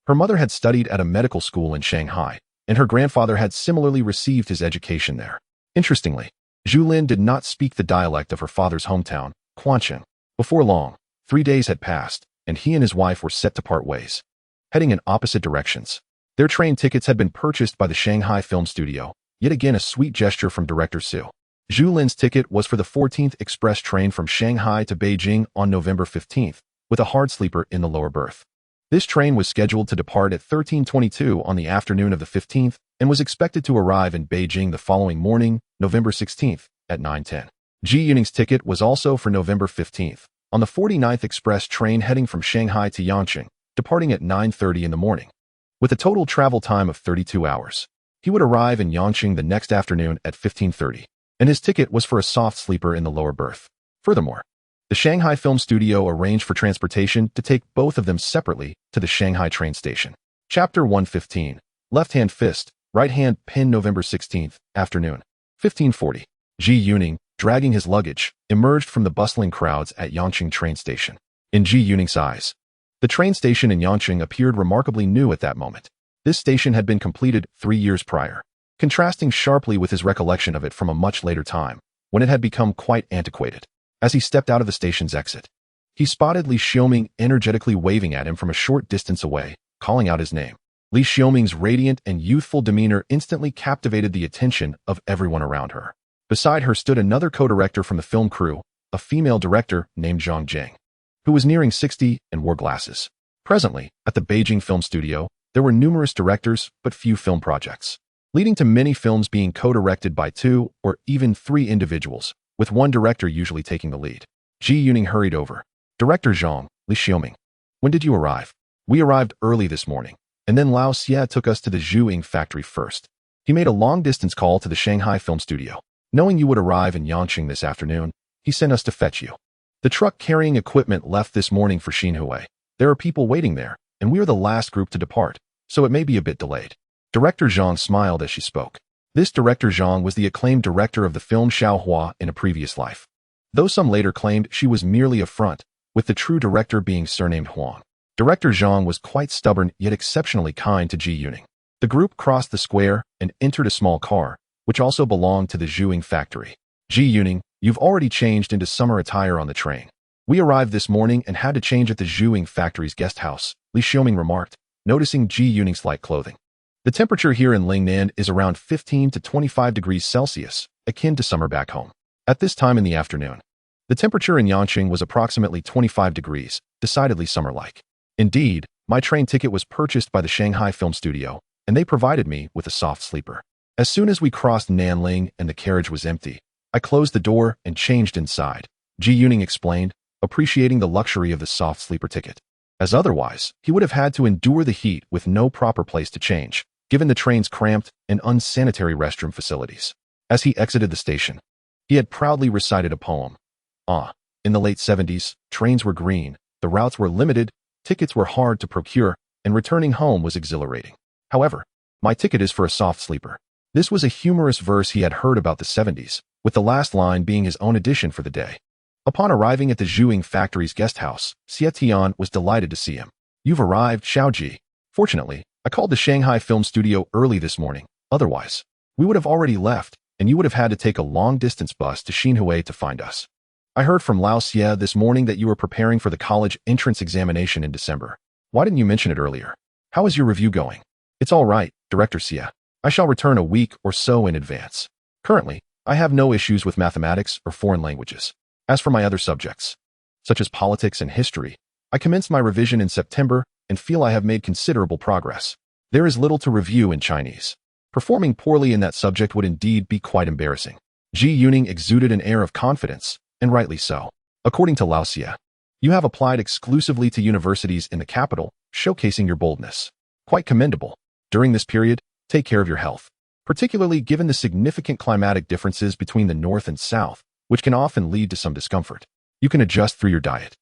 Her mother had studied at a medical school in Shanghai, and her grandfather had similarly received his education there. Interestingly, Zhu Lin did not speak the dialect of her father's hometown, Quancheng. Before long, 3 days had passed, and he and his wife were set to part ways, heading in opposite directions. Their train tickets had been purchased by the Shanghai Film Studio, yet again a sweet gesture from director Su. Zhu Lin's ticket was for the 14th express train from Shanghai to Beijing on November 15th, with a hard sleeper in the lower berth. This train was scheduled to depart at 13:22 on the afternoon of the 15th and was expected to arrive in Beijing the following morning, November 16th, at 9:10. Ji Yuning's ticket was also for November 15th, on the 49th express train heading from Shanghai to Yanqing, departing at 9:30 in the morning. With a total travel time of 32 hours, he would arrive in Yanqing the next afternoon at 15:30, and his ticket was for a soft sleeper in the lower berth. Furthermore, the Shanghai Film Studio arranged for transportation to take both of them separately to the Shanghai train station. Chapter 115, Left-Hand Fist, Right-Hand Pin. November 16th, afternoon, 15:40. Ji Yuning, dragging his luggage, emerged from the bustling crowds at Yanqing train station. In Ji Yuning's eyes, the train station in Yanqing appeared remarkably new at that moment. This station had been completed 3 years prior, contrasting sharply with his recollection of it from a much later time, when it had become quite antiquated. As he stepped out of the station's exit, he spotted Li Xiaoming energetically waving at him from a short distance away, calling out his name. Li Xiaoming's radiant and youthful demeanor instantly captivated the attention of everyone around her. Beside her stood another co-director from the film crew, a female director named Zhang Jing, who was nearing 60 and wore glasses. Presently, at the Beijing Film Studio, there were numerous directors but few film projects, leading to many films being co-directed by 2 or even 3 individuals, with one director usually taking the lead. Ji Yuning hurried over. Director Zhang, Li Xiaoming. When did you arrive? We arrived early this morning, and then Lao Xie took us to the Zhuing factory first. He made a long-distance call to the Shanghai Film Studio. Knowing you would arrive in Yanqing this afternoon, he sent us to fetch you. The truck carrying equipment left this morning for Xinhui. There are people waiting there, and we are the last group to depart, so it may be a bit delayed. Director Zhang smiled as she spoke. This director Zhang was the acclaimed director of the film Xiaohua in a previous life, though some later claimed she was merely a front, with the true director being surnamed Huang. Director Zhang was quite stubborn yet exceptionally kind to Ji Yuning. The group crossed the square and entered a small car, which also belonged to the Zhuing factory. Ji Yuning, you've already changed into summer attire on the train. We arrived this morning and had to change at the Zhuing factory's guest house, Li Xiaoming remarked, noticing Ji Yuning's light clothing. The temperature here in Lingnan is around 15 to 25 degrees Celsius, akin to summer back home. At this time in the afternoon, the temperature in Yanqing was approximately 25 degrees, decidedly summer-like. Indeed, my train ticket was purchased by the Shanghai Film Studio, and they provided me with a soft sleeper. As soon as we crossed Nanling and the carriage was empty, I closed the door and changed inside, Ji Yuning explained, appreciating the luxury of the soft sleeper ticket. As otherwise, he would have had to endure the heat with no proper place to change, given the train's cramped and unsanitary restroom facilities. As he exited the station, he had proudly recited a poem. In the late 70s, trains were green, the routes were limited, tickets were hard to procure, and returning home was exhilarating. However, my ticket is for a soft sleeper. This was a humorous verse he had heard about the 70s, with the last line being his own addition for the day. Upon arriving at the Zhuing factory's guest house, Xie Tian was delighted to see him. You've arrived, Xiaoji. Fortunately, I called the Shanghai Film Studio early this morning. Otherwise, we would have already left, and you would have had to take a long-distance bus to Xinhui to find us. I heard from Lao Xie this morning that you were preparing for the college entrance examination in December. Why didn't you mention it earlier? How is your review going? It's all right, Director Xie. I shall return a week or so in advance. Currently, I have no issues with mathematics or foreign languages. As for my other subjects, such as politics and history, I commenced my revision in September and feel I have made considerable progress. There is little to review in Chinese. Performing poorly in that subject would indeed be quite embarrassing. Ji Yuning exuded an air of confidence, and rightly so. According to Lao Xie, you have applied exclusively to universities in the capital, showcasing your boldness. Quite commendable. During this period, take care of your health, particularly given the significant climatic differences between the north and south, which can often lead to some discomfort. You can adjust through your diet.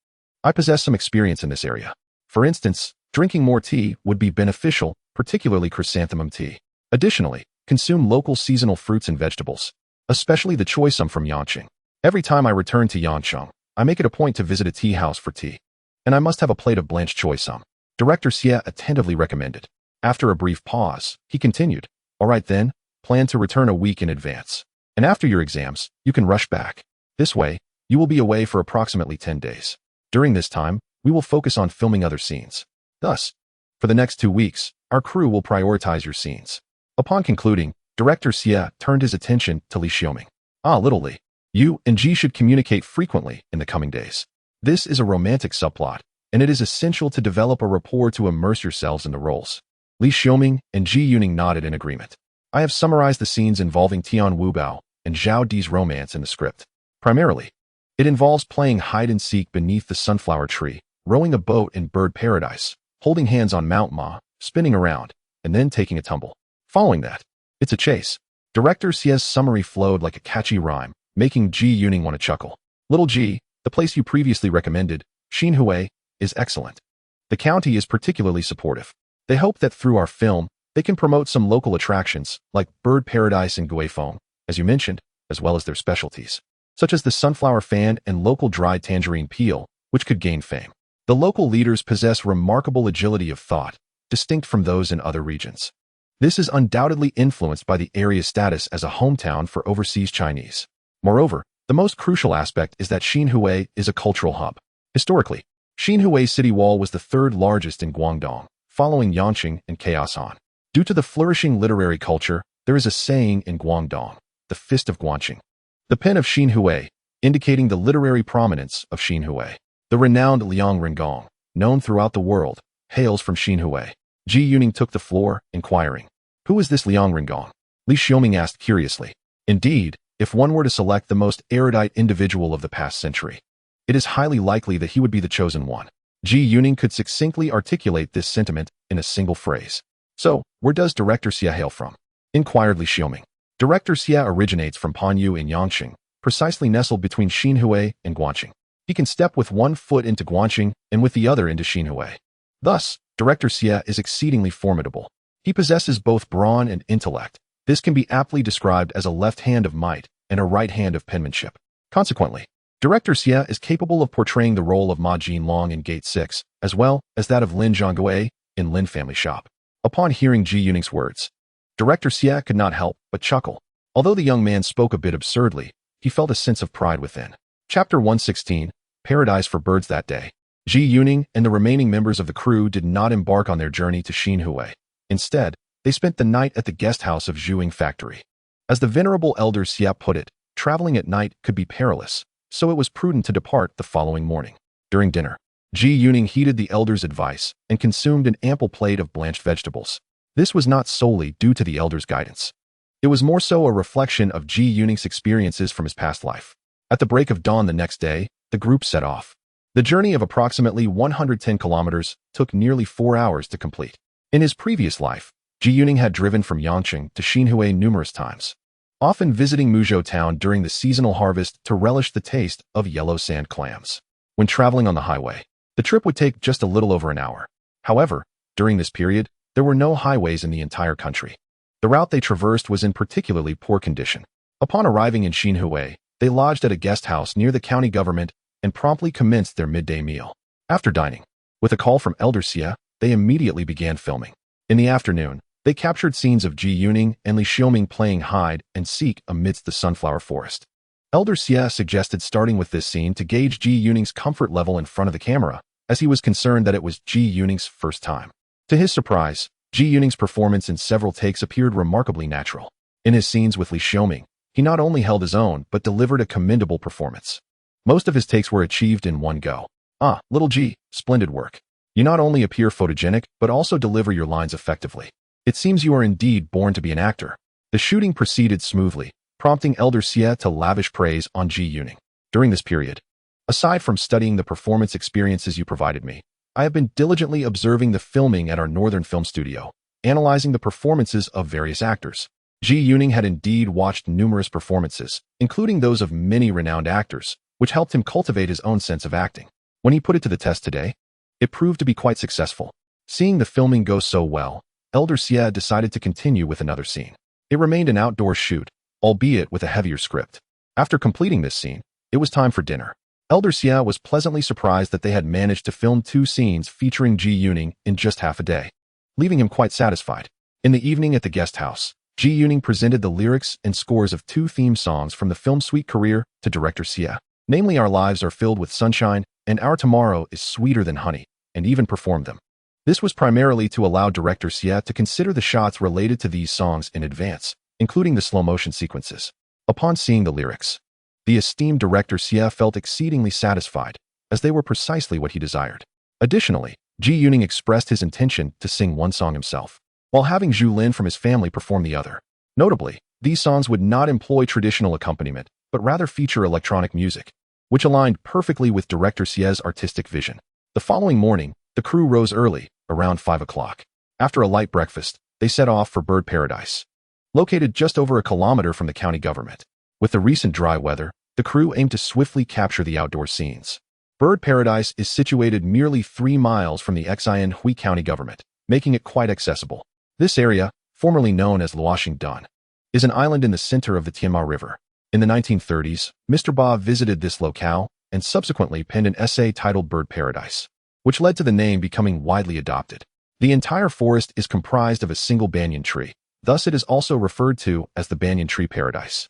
I possess some experience in this area. For instance, drinking more tea would be beneficial, particularly chrysanthemum tea. Additionally, consume local seasonal fruits and vegetables, especially the choy sum from Yanqing. Every time I return to Yancheng, I make it a point to visit a tea house for tea. And I must have a plate of blanched choy sum. Director Xie attentively recommended. After a brief pause, he continued, all right then, plan to return a week in advance. And after your exams, you can rush back. This way, you will be away for approximately 10 days. During this time, we will focus on filming other scenes. Thus, for the next 2 weeks, our crew will prioritize your scenes. Upon concluding, Director Xie turned his attention to Li Xiaoming. Little Li, you and Ji should communicate frequently in the coming days. This is a romantic subplot, and it is essential to develop a rapport to immerse yourselves in the roles. Li Xiaoming and Ji Yuning nodded in agreement. I have summarized the scenes involving Tian Wubao and Zhao Di's romance in the script. Primarily, it involves playing hide-and-seek beneath the sunflower tree, rowing a boat in bird paradise, holding hands on Mount Ma, spinning around, and then taking a tumble. Following that, it's a chase. Director Xie's summary flowed like a catchy rhyme, making Ji Yuning want to chuckle. Little Ji, the place you previously recommended, Xinhui, is excellent. The county is particularly supportive. They hope that through our film, they can promote some local attractions, like bird paradise and guifeng, as you mentioned, as well as their specialties, such as the sunflower fan and local dried tangerine peel, which could gain fame. The local leaders possess remarkable agility of thought, distinct from those in other regions. This is undoubtedly influenced by the area's status as a hometown for overseas Chinese. Moreover, the most crucial aspect is that Xinhui is a cultural hub. Historically, Xinhui's city wall was the third largest in Guangdong, following Yanqing and Chaoshan. Due to the flourishing literary culture, there is a saying in Guangdong, the fist of Guanqing. The pen of Xinhui, indicating the literary prominence of Xinhui. The renowned Liang Rengong, known throughout the world, hails from Xinhui. Ji Yuning took the floor, inquiring, who is this Liang Rengong? Li Xiaoming asked curiously. Indeed, if one were to select the most erudite individual of the past century, it is highly likely that he would be the chosen one. Ji Yuning could succinctly articulate this sentiment in a single phrase. So, where does Director Xie hail from? Inquired Li Xiaoming. Director Xie originates from Panyu in Yanqing, precisely nestled between Xinhui and Guanqing. He can step with one foot into Guanqing and with the other into Xinhui. Thus, Director Xie is exceedingly formidable. He possesses both brawn and intellect. This can be aptly described as a left hand of might and a right hand of penmanship. Consequently, Director Xie is capable of portraying the role of Ma Jinlong in Gate 6, as well as that of Lin Zhongguo in Lin Family Shop. Upon hearing Ji Yuning's words, Director Xie could not help but chuckle. Although the young man spoke a bit absurdly, he felt a sense of pride within. Chapter 116, Paradise for Birds. That day, Ji Yuning and the remaining members of the crew did not embark on their journey to Xinhui. Instead, they spent the night at the guest house of Zhuing Factory. As the venerable elder Xie put it, traveling at night could be perilous, so it was prudent to depart the following morning. During dinner, Ji Yuning heeded the elder's advice and consumed an ample plate of blanched vegetables. This was not solely due to the elder's guidance. It was more so a reflection of Ji Yuning's experiences from his past life. At the break of dawn the next day, the group set off. The journey of approximately 110 kilometers took nearly 4 hours to complete. In his previous life, Ji Yuning had driven from Yanqing to Xinhui numerous times, often visiting Muzhou town during the seasonal harvest to relish the taste of yellow sand clams. When traveling on the highway, the trip would take just a little over an hour. However, during this period, there were no highways in the entire country. The route they traversed was in particularly poor condition. Upon arriving in Xinhui, they lodged at a guest house near the county government and promptly commenced their midday meal. After dining, with a call from Elder Xie, they immediately began filming. In the afternoon, they captured scenes of Ji Yuning and Li Xiaoming playing hide and seek amidst the sunflower forest. Elder Xie suggested starting with this scene to gauge Ji Yuning's comfort level in front of the camera, as he was concerned that it was Ji Yuning's first time. To his surprise, Ji Yuning's performance in several takes appeared remarkably natural. In his scenes with Li Xiaoming, he not only held his own but delivered a commendable performance. Most of his takes were achieved in one go. Ah, little G, splendid work. You not only appear photogenic, but also deliver your lines effectively. It seems you are indeed born to be an actor. The shooting proceeded smoothly, prompting Elder Xie to lavish praise on Ji Yuning. During this period, aside from studying the performance experiences you provided me, I have been diligently observing the filming at our Northern Film Studio, analyzing the performances of various actors. Ji Yuning had indeed watched numerous performances, including those of many renowned actors, which helped him cultivate his own sense of acting. When he put it to the test today, it proved to be quite successful. Seeing the filming go so well, Elder Xie decided to continue with another scene. It remained an outdoor shoot, albeit with a heavier script. After completing this scene, it was time for dinner. Elder Xie was pleasantly surprised that they had managed to film 2 scenes featuring Ji Yuning in just half a day, leaving him quite satisfied. In the evening at the guest house, Ji Yuning presented the lyrics and scores of 2 theme songs from the film Sweet Career to director Xie, namely Our Lives Are Filled with Sunshine and Our Tomorrow is Sweeter Than Honey, and even performed them. This was primarily to allow director Xie to consider the shots related to these songs in advance, including the slow-motion sequences. Upon seeing the lyrics, the esteemed director Xie felt exceedingly satisfied, as they were precisely what he desired. Additionally, Ji Yuning expressed his intention to sing one song himself, while having Zhu Lin from his family perform the other. Notably, these songs would not employ traditional accompaniment, but rather feature electronic music, which aligned perfectly with director Xie's artistic vision. The following morning, the crew rose early, around 5 o'clock. After a light breakfast, they set off for Bird Paradise, located just over a kilometer from the county government. With the recent dry weather, the crew aimed to swiftly capture the outdoor scenes. Bird Paradise is situated merely 3 miles from the Xian Hui County government, making it quite accessible. This area, formerly known as Luoxingdan, is an island in the center of the Tianma River. In the 1930s, Mr. Ba visited this locale and subsequently penned an essay titled Bird Paradise, which led to the name becoming widely adopted. The entire forest is comprised of a single banyan tree, thus it is also referred to as the banyan tree paradise.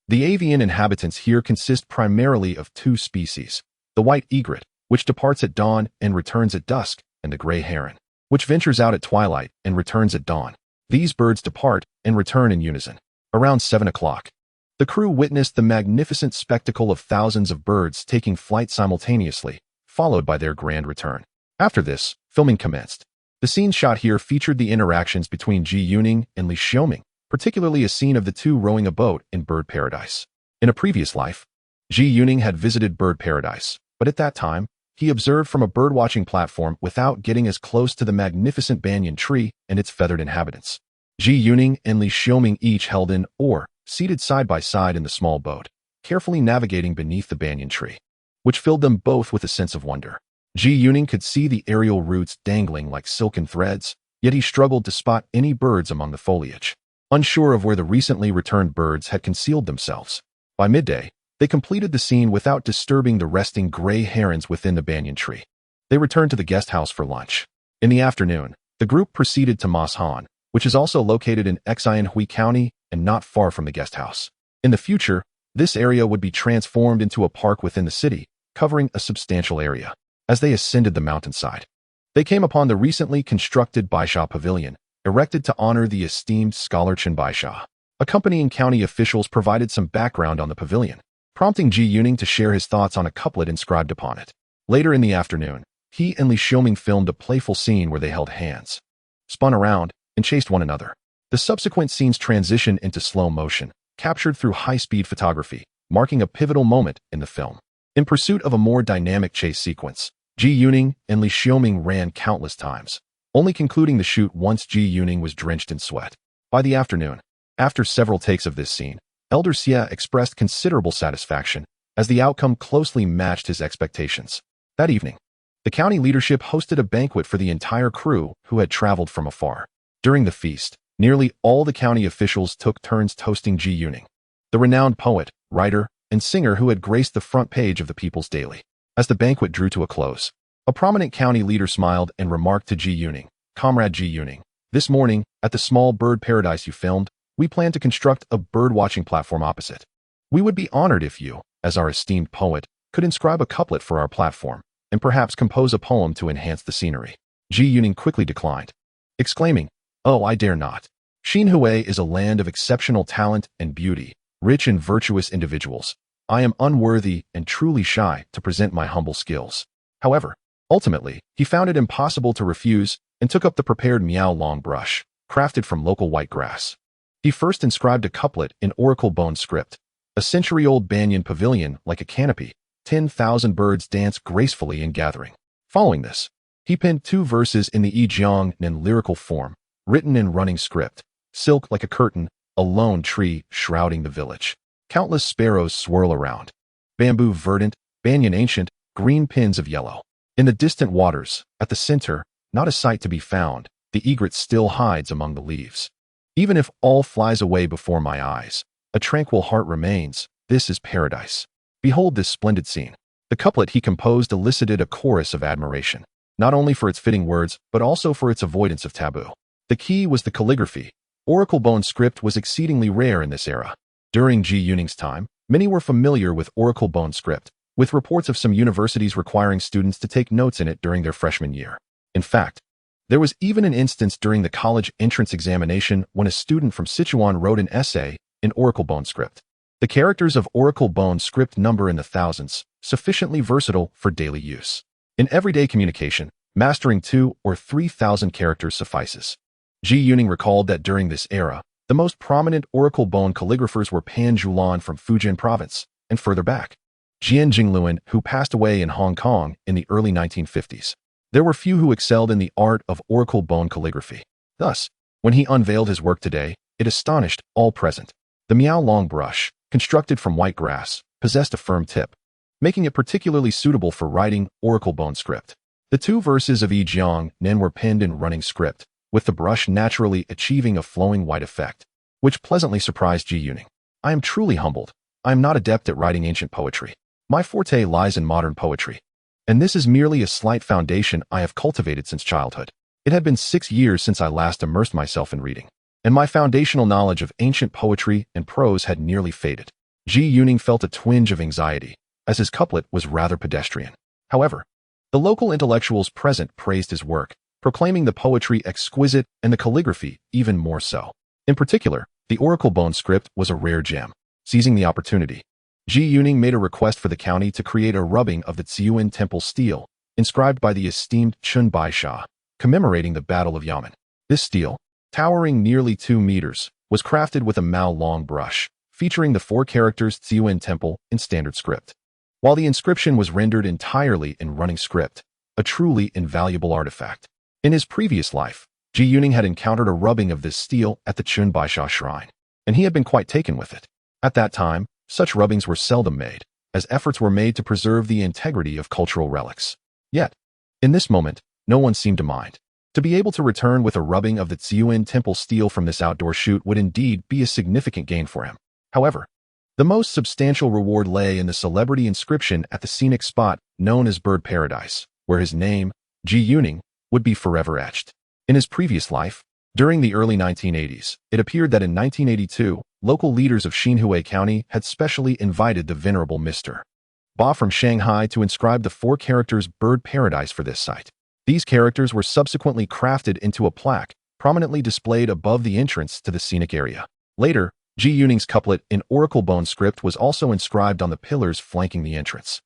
The avian inhabitants here consist primarily of 2 species, the white egret, which departs at dawn and returns at dusk, and the gray heron, which ventures out at twilight and returns at dawn. These birds depart and return in unison. Around 7 o'clock, the crew witnessed the magnificent spectacle of thousands of birds taking flight simultaneously, followed by their grand return. After this, filming commenced. The scenes shot here featured the interactions between Ji Yuning and Li Xiaoming, particularly a scene of the 2 rowing a boat in Bird Paradise. In a previous life, Ji Yuning had visited Bird Paradise, but at that time, he observed from a birdwatching platform without getting as close to the magnificent banyan tree and its feathered inhabitants. Ji Yuning and Li Xiaoming each held an oar, seated side by side in the small boat, carefully navigating beneath the banyan tree, which filled them both with a sense of wonder. Ji Yuning could see the aerial roots dangling like silken threads, yet he struggled to spot any birds among the foliage, unsure of where the recently returned birds had concealed themselves. By midday, they completed the scene without disturbing the resting gray herons within the banyan tree. They returned to the guest house for lunch. In the afternoon, the group proceeded to Mashan, which is also located in Xian Hui County and not far from the guest house. In the future, this area would be transformed into a park within the city, covering a substantial area. As they ascended the mountainside, they came upon the recently constructed Baisha Pavilion, erected to honor the esteemed scholar Chen Baisha. Accompanying county officials provided some background on the pavilion, prompting Ji Yuning to share his thoughts on a couplet inscribed upon it. Later in the afternoon, he and Li Xiaoming filmed a playful scene where they held hands, spun around, and chased one another. The subsequent scenes transition into slow motion, captured through high-speed photography, marking a pivotal moment in the film. In pursuit of a more dynamic chase sequence, Ji Yuning and Li Xiaoming ran countless times, only concluding the shoot once Ji Yuning was drenched in sweat. By the afternoon, after several takes of this scene, Elder Xie expressed considerable satisfaction, as the outcome closely matched his expectations. That evening, the county leadership hosted a banquet for the entire crew who had traveled from afar. During the feast, nearly all the county officials took turns toasting Ji Yuning, the renowned poet, writer, and singer who had graced the front page of the People's Daily. As the banquet drew to a close, a prominent county leader smiled and remarked to Ji Yuning, "Comrade Ji Yuning, this morning, at the small bird paradise you filmed, we plan to construct a bird-watching platform opposite. We would be honored if you, as our esteemed poet, could inscribe a couplet for our platform, and perhaps compose a poem to enhance the scenery." Ji Yuning quickly declined, exclaiming, "Oh, I dare not. Xinhui is a land of exceptional talent and beauty, rich in virtuous individuals. I am unworthy and truly shy to present my humble skills. However, ultimately, he found it impossible to refuse and took up the prepared Miao long brush, crafted from local white grass. He first inscribed a couplet in oracle bone script. A century-old banyan pavilion like a canopy, 10,000 birds dance gracefully in gathering. Following this, he penned 2 verses in the Yijiang lyrical form, written in running script. Silk like a curtain, a lone tree shrouding the village. Countless sparrows swirl around. Bamboo verdant, banyan ancient, green pins of yellow. In the distant waters, at the center, not a sight to be found, the egret still hides among the leaves. Even if all flies away before my eyes, a tranquil heart remains. This is paradise. Behold this splendid scene. The couplet he composed elicited a chorus of admiration, not only for its fitting words, but also for its avoidance of taboo. The key was the calligraphy. Oracle bone script was exceedingly rare in this era. During Zhi Yuning's time, many were familiar with oracle bone script, with reports of some universities requiring students to take notes in it during their freshman year. In fact, there was even an instance during the college entrance examination when a student from Sichuan wrote an essay in oracle bone script. The characters of oracle bone script number in the thousands, sufficiently versatile for daily use. In everyday communication, mastering 2,000 or 3,000 characters suffices. Zhi Yuning recalled that during this era, the most prominent oracle bone calligraphers were Pan Zhulan from Fujian province, and further back, Jian Jingluan, who passed away in Hong Kong in the early 1950s. There were few who excelled in the art of oracle bone calligraphy. Thus, when he unveiled his work today, it astonished all present. The Miao long brush, constructed from white grass, possessed a firm tip, making it particularly suitable for writing oracle bone script. The 2 verses of Yijiang were penned in running script, with the brush naturally achieving a flowing white effect, which pleasantly surprised Zhi Yuning. I am truly humbled. I am not adept at writing ancient poetry. My forte lies in modern poetry, and this is merely a slight foundation I have cultivated since childhood. It had been 6 years since I last immersed myself in reading, and my foundational knowledge of ancient poetry and prose had nearly faded. Zhi Yuning felt a twinge of anxiety, as his couplet was rather pedestrian. However, the local intellectuals present praised his work, proclaiming the poetry exquisite and the calligraphy even more so. In particular, the oracle bone script was a rare gem. Seizing the opportunity, Zhi Yuning made a request for the county to create a rubbing of the Zhu temple stele, inscribed by the esteemed Chun Bai Sha, commemorating the Battle of Yamen. This stele, towering nearly 2 meters, was crafted with a Mao long brush, featuring the 4 characters Zhu temple in standard script. While the inscription was rendered entirely in running script, a truly invaluable artifact. In his previous life, Zhi Yuning had encountered a rubbing of this stele at the Chun Bai Sha shrine, and he had been quite taken with it. At that time, such rubbings were seldom made, as efforts were made to preserve the integrity of cultural relics. Yet, in this moment, no one seemed to mind. To be able to return with a rubbing of the Zhu temple stele from this outdoor shoot would indeed be a significant gain for him. However, the most substantial reward lay in the celebrity inscription at the scenic spot known as Bird Paradise, where his name, Zhi Yuning, would be forever etched. In his previous life, during the early 1980s, it appeared that in 1982, local leaders of Xinhui County had specially invited the venerable Mr. Ba from Shanghai to inscribe the 4 characters Bird Paradise for this site. These characters were subsequently crafted into a plaque, prominently displayed above the entrance to the scenic area. Later, Zhi Yuning's couplet in oracle bone script was also inscribed on the pillars flanking the entrance.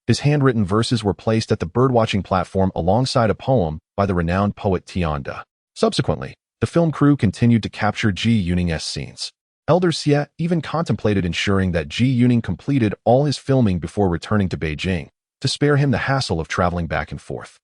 His handwritten verses were placed at the birdwatching platform alongside a poem by the renowned poet Tian De. Subsequently, the film crew continued to capture Zhi Yuning's scenes. Elder Xie even contemplated ensuring that Zhi Yuning completed all his filming before returning to Beijing, to spare him the hassle of traveling back and forth.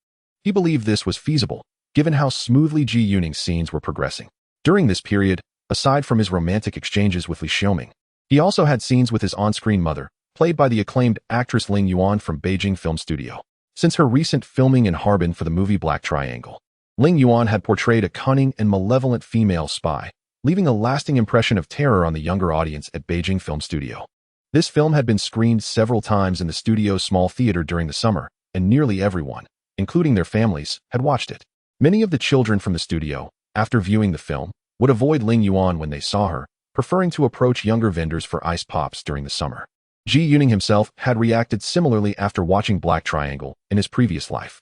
He believed this was feasible, given how smoothly Zhi Yuning's scenes were progressing. During this period, aside from his romantic exchanges with Li Xiaoming, he also had scenes with his on-screen mother, played by the acclaimed actress Ling Yuan from Beijing Film Studio. Since her recent filming in Harbin for the movie Black Triangle, Ling Yuan had portrayed a cunning and malevolent female spy, leaving a lasting impression of terror on the younger audience at Beijing Film Studio. This film had been screened several times in the studio's small theater during the summer, and nearly everyone, including their families, had watched it. Many of the children from the studio, after viewing the film, would avoid Ling Yuan when they saw her, preferring to approach younger vendors for ice pops during the summer. Zhi Yuning himself had reacted similarly after watching Black Triangle in his previous life,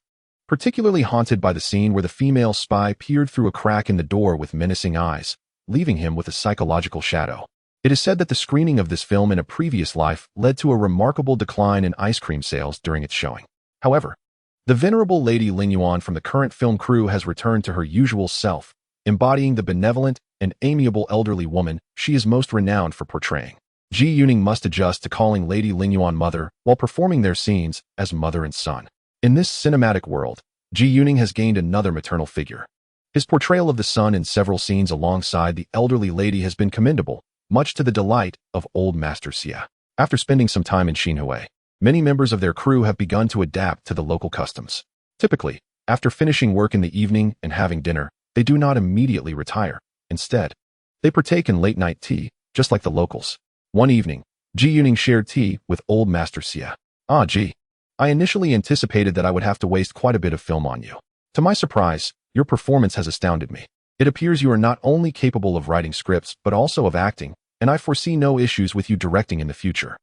particularly haunted by the scene where the female spy peered through a crack in the door with menacing eyes, leaving him with a psychological shadow. It is said that the screening of this film in a previous life led to a remarkable decline in ice cream sales during its showing. However, the venerable Lady Ling Yuan from the current film crew has returned to her usual self, embodying the benevolent and amiable elderly woman she is most renowned for portraying. Ji Yuning must adjust to calling Lady Ling Yuan mother while performing their scenes as mother and son. In this cinematic world, Ji Yuning has gained another maternal figure. His portrayal of the son in several scenes alongside the elderly lady has been commendable, much to the delight of Old Master Xia. After spending some time in Xinhui, many members of their crew have begun to adapt to the local customs. Typically, after finishing work in the evening and having dinner, they do not immediately retire. Instead, they partake in late-night tea, just like the locals. One evening, Ji Yuning shared tea with Old Master Xia. "Ah, Ji, I initially anticipated that I would have to waste quite a bit of film on you. To my surprise, your performance has astounded me. It appears you are not only capable of writing scripts, but also of acting, and I foresee no issues with you directing in the future.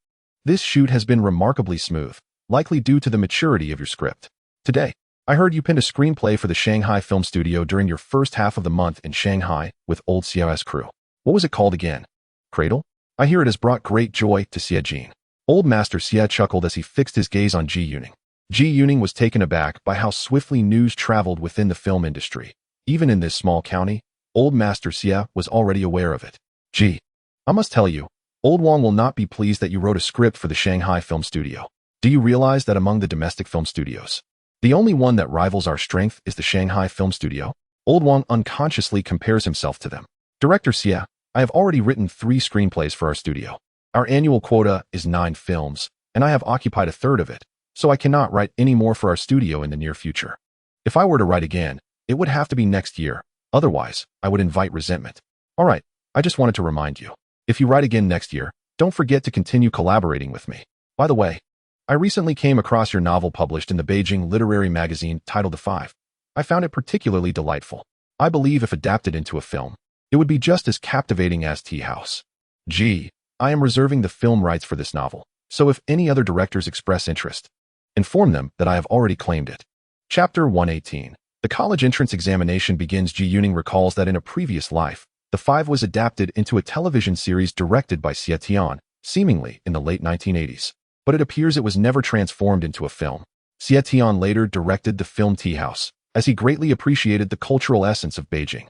This shoot has been remarkably smooth, likely due to the maturity of your script. Today, I heard you penned a screenplay for the Shanghai Film Studio during your first half of the month in Shanghai with Old Xiao's crew. What was it called again? Cradle? I hear it has brought great joy to Xia Jin." Old Master Xia chuckled as he fixed his gaze on Ji Yuning. Ji Yuning was taken aback by how swiftly news traveled within the film industry. Even in this small county, Old Master Xia was already aware of it. "Ji, I must tell you, Old Wang will not be pleased that you wrote a script for the Shanghai Film Studio. Do you realize that among the domestic film studios, the only one that rivals our strength is the Shanghai Film Studio?" Old Wang unconsciously compares himself to them. "Director Xia, I have already written 3 screenplays for our studio. Our annual quota is 9 films, and I have occupied a third of it, so I cannot write any more for our studio in the near future. If I were to write again, it would have to be next year. Otherwise, I would invite resentment. All right, I just wanted to remind you. If you write again next year, don't forget to continue collaborating with me. By the way, I recently came across your novel published in the Beijing literary magazine titled The Five. I found it particularly delightful. I believe if adapted into a film, it would be just as captivating as Tea House. Gee, I am reserving the film rights for this novel, so if any other directors express interest, inform them that I have already claimed it." Chapter 118. The college entrance examination begins. Ji Yuning recalls that in a previous life, The Five was adapted into a television series directed by Xia Tian, seemingly in the late 1980s. But it appears it was never transformed into a film. Xia Tian later directed the film Tea House, as he greatly appreciated the cultural essence of Beijing.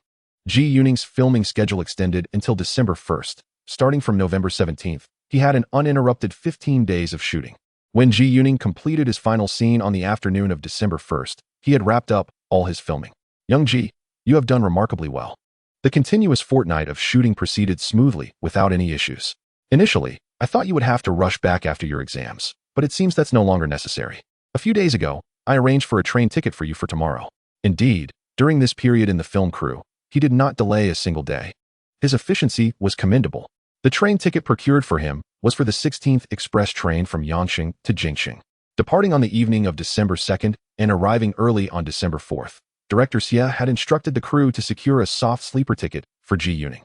Ji Yuning's filming schedule extended until December 1st. Starting from November 17th, he had an uninterrupted 15 days of shooting. When Ji Yuning completed his final scene on the afternoon of December 1st, he had wrapped up all his filming. "Young Ji, you have done remarkably well." The continuous fortnight of shooting proceeded smoothly without any issues. "Initially, I thought you would have to rush back after your exams, but it seems that's no longer necessary. A few days ago, I arranged for a train ticket for you for tomorrow." Indeed, during this period in the film crew, he did not delay a single day. His efficiency was commendable. The train ticket procured for him was for the 16th express train from Yangqing to Jingxing, departing on the evening of December 2nd and arriving early on December 4th. Director Xia had instructed the crew to secure a soft sleeper ticket for Ji Yuning.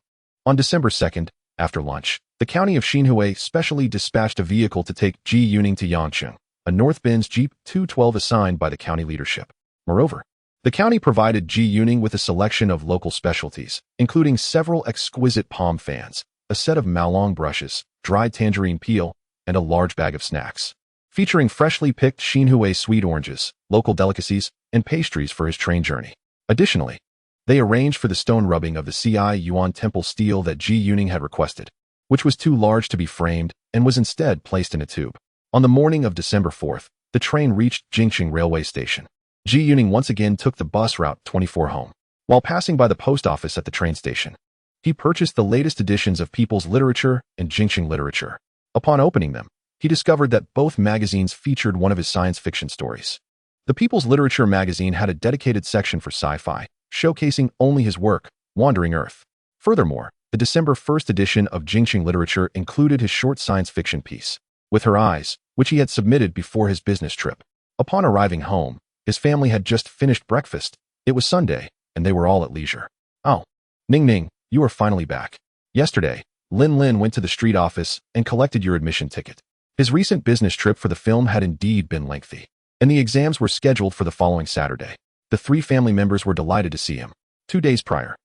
On December 2nd, after lunch, the county of Xinhui specially dispatched a vehicle to take Ji Yuning to Yangqing, a North Benz Jeep 212 assigned by the county leadership. Moreover, the county provided Ji Yuning with a selection of local specialties, including several exquisite palm fans, a set of Malong brushes, dried tangerine peel, and a large bag of snacks, featuring freshly picked Xinhui sweet oranges, local delicacies, and pastries for his train journey. Additionally, they arranged for the stone rubbing of the Ci Yuan temple stele that Ji Yuning had requested, which was too large to be framed and was instead placed in a tube. On the morning of December 4th, the train reached Jingxing railway station. Ji Yuning once again took the bus route 24 home. While passing by the post office at the train station, he purchased the latest editions of People's Literature and Jingxing Literature. Upon opening them, he discovered that both magazines featured one of his science fiction stories. The People's Literature magazine had a dedicated section for sci-fi, showcasing only his work, Wandering Earth. Furthermore, the December 1st edition of Jingxing Literature included his short science fiction piece, With Her Eyes, which he had submitted before his business trip. Upon arriving home, his family had just finished breakfast. It was Sunday, and they were all at leisure. "Oh, Ning Ning, you are finally back. Yesterday, Lin Lin went to the street office and collected your admission ticket." His recent business trip for the film had indeed been lengthy, and the exams were scheduled for the following Saturday. The 3 family members were delighted to see him. 2 days prior,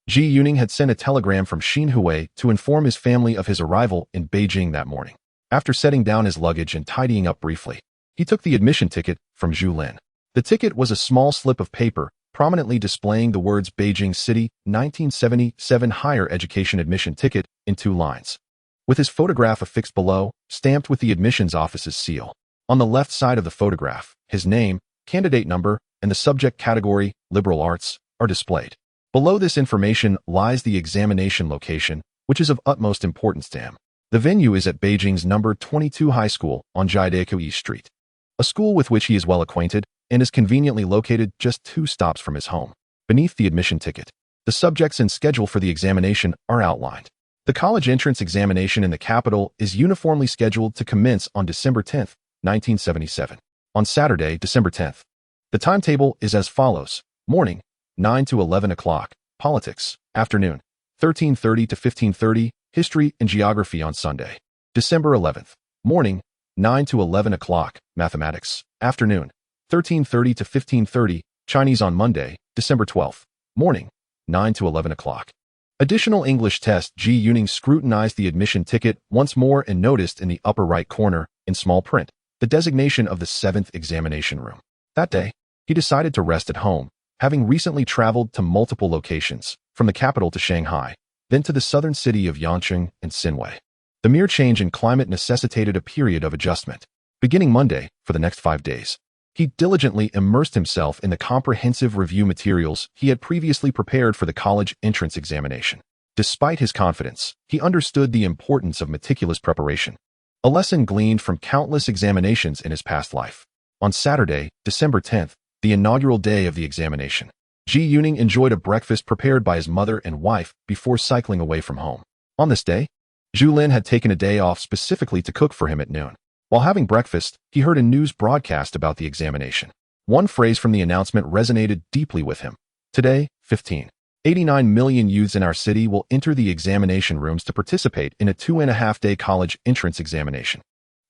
Ji Yuning had sent a telegram from Xinhui to inform his family of his arrival in Beijing that morning. After setting down his luggage and tidying up briefly, he took the admission ticket from Zhu Lin. The ticket was a small slip of paper prominently displaying the words Beijing City 1977 Higher Education Admission Ticket in 2 lines, with his photograph affixed below, stamped with the admissions office's seal. On the left side of the photograph, his name, candidate number, and the subject category, liberal arts, are displayed. Below this information lies the examination location, which is of utmost importance to him. The venue is at Beijing's number 22 High School on Jidekou East Street, a school with which he is well acquainted and is conveniently located just 2 stops from his home. Beneath the admission ticket, the subjects and schedule for the examination are outlined. The college entrance examination in the capital is uniformly scheduled to commence on December 10, 1977. On Saturday, December 10th, the timetable is as follows. Morning, 9 to 11 o'clock, politics. Afternoon, 13:30 to 15:30, history and geography on Sunday. December 11th, morning, 9 to 11 o'clock, mathematics. Afternoon, 13:30 to 15:30, Chinese on Monday, December 12th, morning, 9 to 11 o'clock. Additional English test. Ji Yuning scrutinized the admission ticket once more and noticed in the upper right corner, in small print, the designation of the 7th examination room. That day, he decided to rest at home, having recently traveled to multiple locations, from the capital to Shanghai, then to the southern city of Yancheng and Xinhui. The mere change in climate necessitated a period of adjustment. Beginning Monday, for the next 5 days, he diligently immersed himself in the comprehensive review materials he had previously prepared for the college entrance examination. Despite his confidence, he understood the importance of meticulous preparation, a lesson gleaned from countless examinations in his past life. On Saturday, December 10th, the inaugural day of the examination, Ji Yuning enjoyed a breakfast prepared by his mother and wife before cycling away from home. On this day, Zhu Lin had taken a day off specifically to cook for him at noon. While having breakfast, he heard a news broadcast about the examination. One phrase from the announcement resonated deeply with him. Today, 89 million youths in our city will enter the examination rooms to participate in a 2.5-day college entrance examination.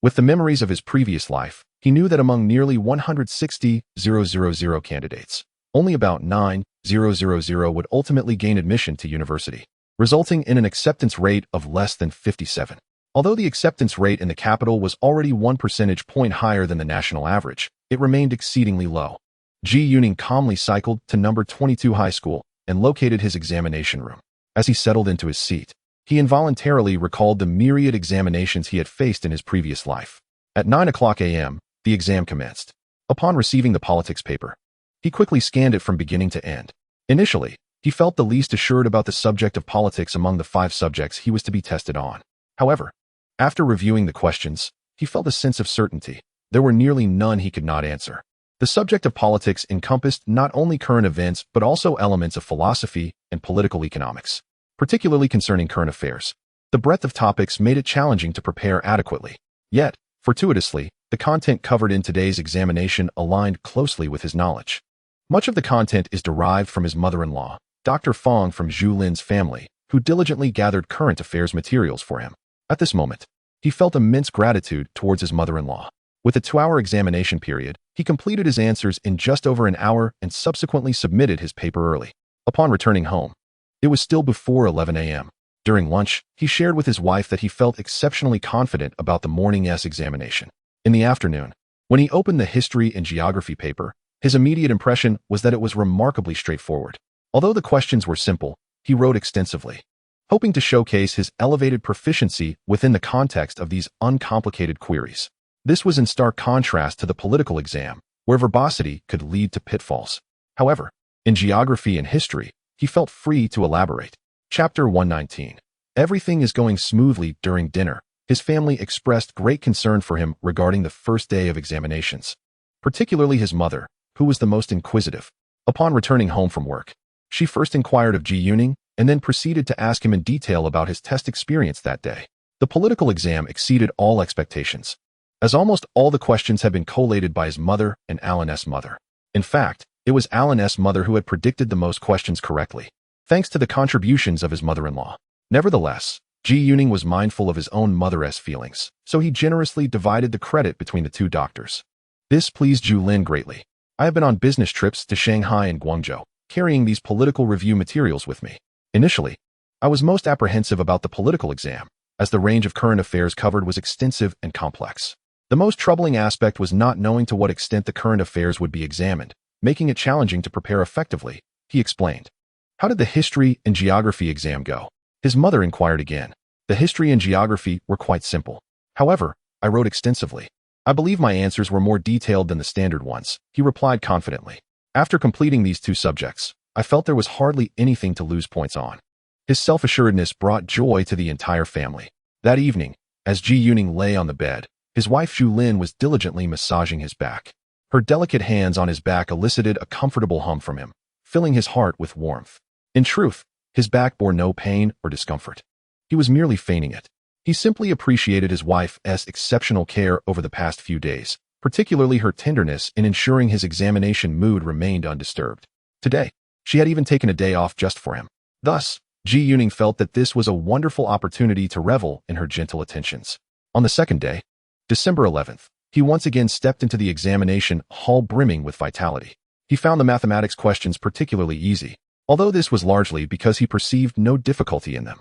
With the memories of his previous life, he knew that among nearly 160,000 candidates, only about 9,000 would ultimately gain admission to university, resulting in an acceptance rate of less than 57. Although the acceptance rate in the capital was already 1 percentage point higher than the national average, it remained exceedingly low. Ji Yuning calmly cycled to number 22 High School and located his examination room. As he settled into his seat, he involuntarily recalled the myriad examinations he had faced in his previous life. At 9 o'clock a.m., the exam commenced. Upon receiving the politics paper, he quickly scanned it from beginning to end. Initially, he felt the least assured about the subject of politics among the 5 subjects he was to be tested on. However, after reviewing the questions, he felt a sense of certainty. There were nearly none he could not answer. The subject of politics encompassed not only current events but also elements of philosophy and political economics, particularly concerning current affairs. The breadth of topics made it challenging to prepare adequately. Yet, fortuitously, the content covered in today's examination aligned closely with his knowledge. Much of the content is derived from his mother-in-law, Dr. Fong from Zhu Lin's family, who diligently gathered current affairs materials for him. At this moment, he felt immense gratitude towards his mother-in-law. With a 2-hour examination period, he completed his answers in just over an hour and subsequently submitted his paper early. Upon returning home, it was still before 11 a.m. During lunch, he shared with his wife that he felt exceptionally confident about the morning's examination. In the afternoon, when he opened the history and geography paper, his immediate impression was that it was remarkably straightforward. Although the questions were simple, he wrote extensively, hoping to showcase his elevated proficiency within the context of these uncomplicated queries. This was in stark contrast to the political exam, where verbosity could lead to pitfalls. However, in geography and history, he felt free to elaborate. Chapter 119. Everything is going smoothly during dinner. His family expressed great concern for him regarding the first day of examinations, particularly his mother, who was the most inquisitive. Upon returning home from work, she first inquired of Ji Yuning and then proceeded to ask him in detail about his test experience that day. The political exam exceeded all expectations, as almost all the questions had been collated by his mother and Alan's mother. In fact, it was Alan's mother who had predicted the most questions correctly, thanks to the contributions of his mother-in-law. Nevertheless, Ji Yuning was mindful of his own mother's feelings, so he generously divided the credit between the 2 doctors. This pleased Zhu Lin greatly. I have been on business trips to Shanghai and Guangzhou, carrying these political review materials with me. Initially, I was most apprehensive about the political exam, as the range of current affairs covered was extensive and complex. The most troubling aspect was not knowing to what extent the current affairs would be examined, making it challenging to prepare effectively, he explained. How did the history and geography exam go? His mother inquired again. The history and geography were quite simple. However, I wrote extensively. I believe my answers were more detailed than the standard ones, he replied confidently. After completing these two subjects, I felt there was hardly anything to lose points on. His self-assuredness brought joy to the entire family. That evening, as Zhu Lin lay on the bed, his wife Zhu Lin was diligently massaging his back. Her delicate hands on his back elicited a comfortable hum from him, filling his heart with warmth. In truth, his back bore no pain or discomfort. He was merely feigning it. He simply appreciated his wife's exceptional care over the past few days, particularly her tenderness in ensuring his examination mood remained undisturbed. Today, she had even taken a day off just for him. Thus, Zhu Lin felt that this was a wonderful opportunity to revel in her gentle attentions. On the second day, December 11th, he once again stepped into the examination hall brimming with vitality. He found the mathematics questions particularly easy, although this was largely because he perceived no difficulty in them.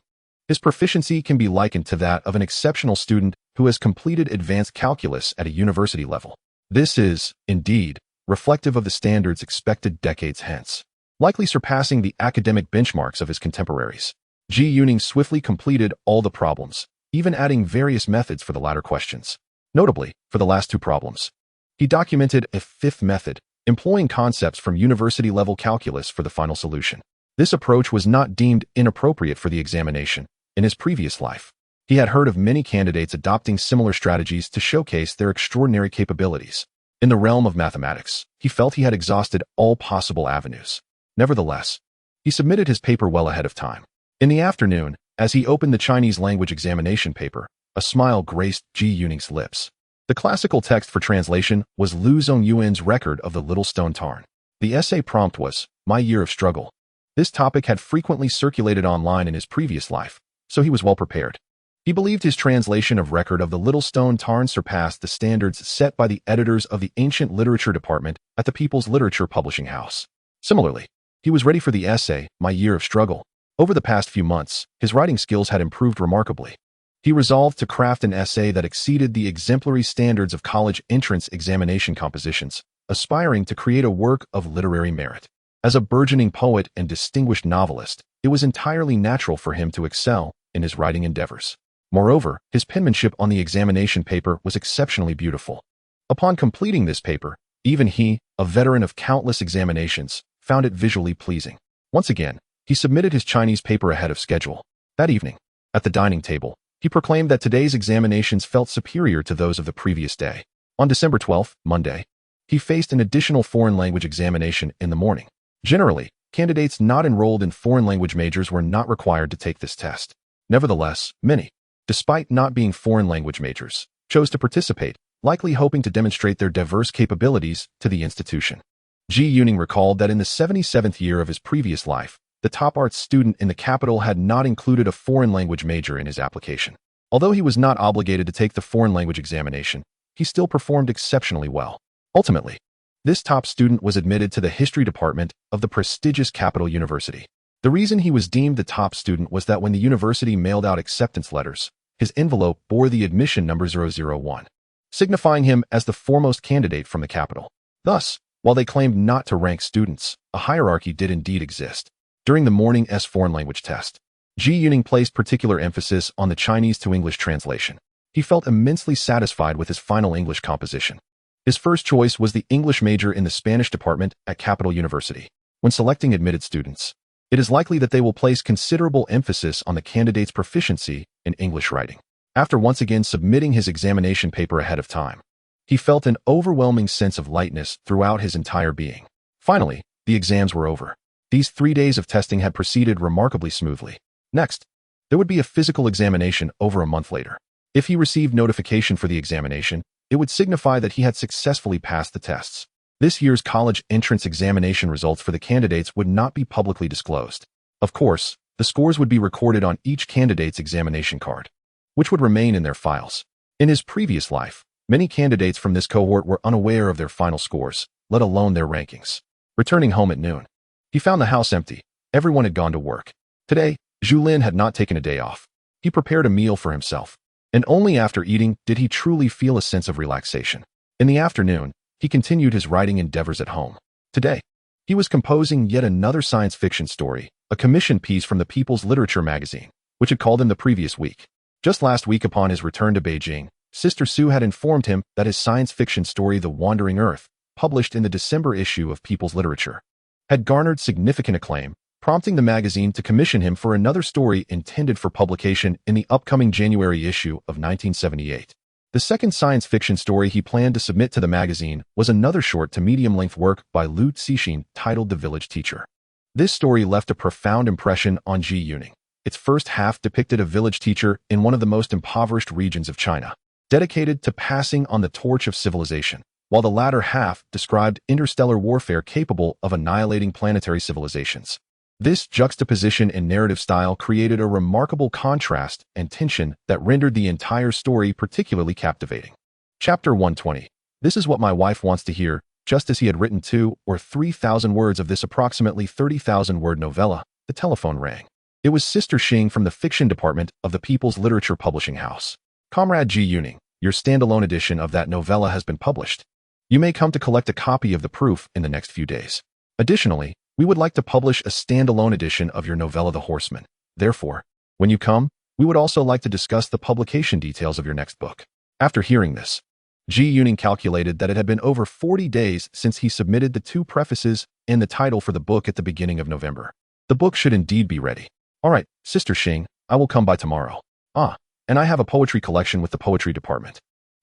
His proficiency can be likened to that of an exceptional student who has completed advanced calculus at a university level. This is, indeed, reflective of the standards expected decades hence, likely surpassing the academic benchmarks of his contemporaries. Zhu Lin swiftly completed all the problems, even adding various methods for the latter questions. Notably, for the last two problems, he documented a fifth method, employing concepts from university-level calculus for the final solution. This approach was not deemed inappropriate for the examination. In his previous life, he had heard of many candidates adopting similar strategies to showcase their extraordinary capabilities. In the realm of mathematics, he felt he had exhausted all possible avenues. Nevertheless, he submitted his paper well ahead of time. In the afternoon, as he opened the Chinese language examination paper, a smile graced Zhu Lin's lips. The classical text for translation was Liu Zongyuan's Record of the Little Stone Tarn. The essay prompt was, My Year of Struggle. This topic had frequently circulated online in his previous life, so he was well prepared. He believed his translation of Record of the Little Stone Tarn surpassed the standards set by the editors of the Ancient Literature Department at the People's Literature Publishing House. Similarly, he was ready for the essay, My Year of Struggle. Over the past few months, his writing skills had improved remarkably. He resolved to craft an essay that exceeded the exemplary standards of college entrance examination compositions, aspiring to create a work of literary merit. As a burgeoning poet and distinguished novelist, it was entirely natural for him to excel in his writing endeavors. Moreover, his penmanship on the examination paper was exceptionally beautiful. Upon completing this paper, even he, a veteran of countless examinations, found it visually pleasing. Once again, he submitted his Chinese paper ahead of schedule. That evening, at the dining table, he proclaimed that today's examinations felt superior to those of the previous day. On December 12th, Monday, he faced an additional foreign language examination in the morning. Generally, candidates not enrolled in foreign language majors were not required to take this test. Nevertheless, many, despite not being foreign language majors, chose to participate, likely hoping to demonstrate their diverse capabilities to the institution. Zhu Lin recalled that in the 77th year of his previous life, the top arts student in the capital had not included a foreign language major in his application. Although he was not obligated to take the foreign language examination, he still performed exceptionally well. Ultimately, this top student was admitted to the history department of the prestigious Capital University. The reason he was deemed the top student was that when the university mailed out acceptance letters, his envelope bore the admission number 001, signifying him as the foremost candidate from the capital. Thus, while they claimed not to rank students, a hierarchy did indeed exist. During the morning's foreign language test, Zhu Lin placed particular emphasis on the Chinese to English translation. He felt immensely satisfied with his final English composition. His first choice was the English major in the Spanish department at Capital University. When selecting admitted students, it is likely that they will place considerable emphasis on the candidate's proficiency in English writing. After once again submitting his examination paper ahead of time, he felt an overwhelming sense of lightness throughout his entire being. Finally, the exams were over. These 3 days of testing had proceeded remarkably smoothly. Next, there would be a physical examination over a month later. If he received notification for the examination, it would signify that he had successfully passed the tests. This year's college entrance examination results for the candidates would not be publicly disclosed. Of course, the scores would be recorded on each candidate's examination card, which would remain in their files. In his previous life, many candidates from this cohort were unaware of their final scores, let alone their rankings. Returning home at noon, he found the house empty. Everyone had gone to work. Today, Zhu Lin had not taken a day off. He prepared a meal for himself, and only after eating did he truly feel a sense of relaxation. In the afternoon, he continued his writing endeavors at home. Today, he was composing yet another science fiction story, a commissioned piece from the People's Literature magazine, which had called him the previous week. Just last week upon his return to Beijing, Sister Sue had informed him that his science fiction story The Wandering Earth, published in the December issue of People's Literature, had garnered significant acclaim, prompting the magazine to commission him for another story intended for publication in the upcoming January issue of 1978. The second science fiction story he planned to submit to the magazine was another short to medium-length work by Liu Cixin titled The Village Teacher. This story left a profound impression on Ji Yuning. Its first half depicted a village teacher in one of the most impoverished regions of China, dedicated to passing on the torch of civilization, while the latter half described interstellar warfare capable of annihilating planetary civilizations. This juxtaposition in narrative style created a remarkable contrast and tension that rendered the entire story particularly captivating. Chapter 120. This is what my wife wants to hear. Just as he had written 2,000 or 3,000 words of this approximately 30,000-word novella, the telephone rang. It was Sister Xing from the fiction department of the People's Literature Publishing House. Comrade Ji Yuning, your standalone edition of that novella has been published. You may come to collect a copy of the proof in the next few days. Additionally, we would like to publish a standalone edition of your novella The Horseman. Therefore, when you come, we would also like to discuss the publication details of your next book. After hearing this, Ji Yuning calculated that it had been over 40 days since he submitted the 2 prefaces and the title for the book at the beginning of November. The book should indeed be ready. All right, Sister Xing, I will come by tomorrow. And I have a poetry collection with the poetry department.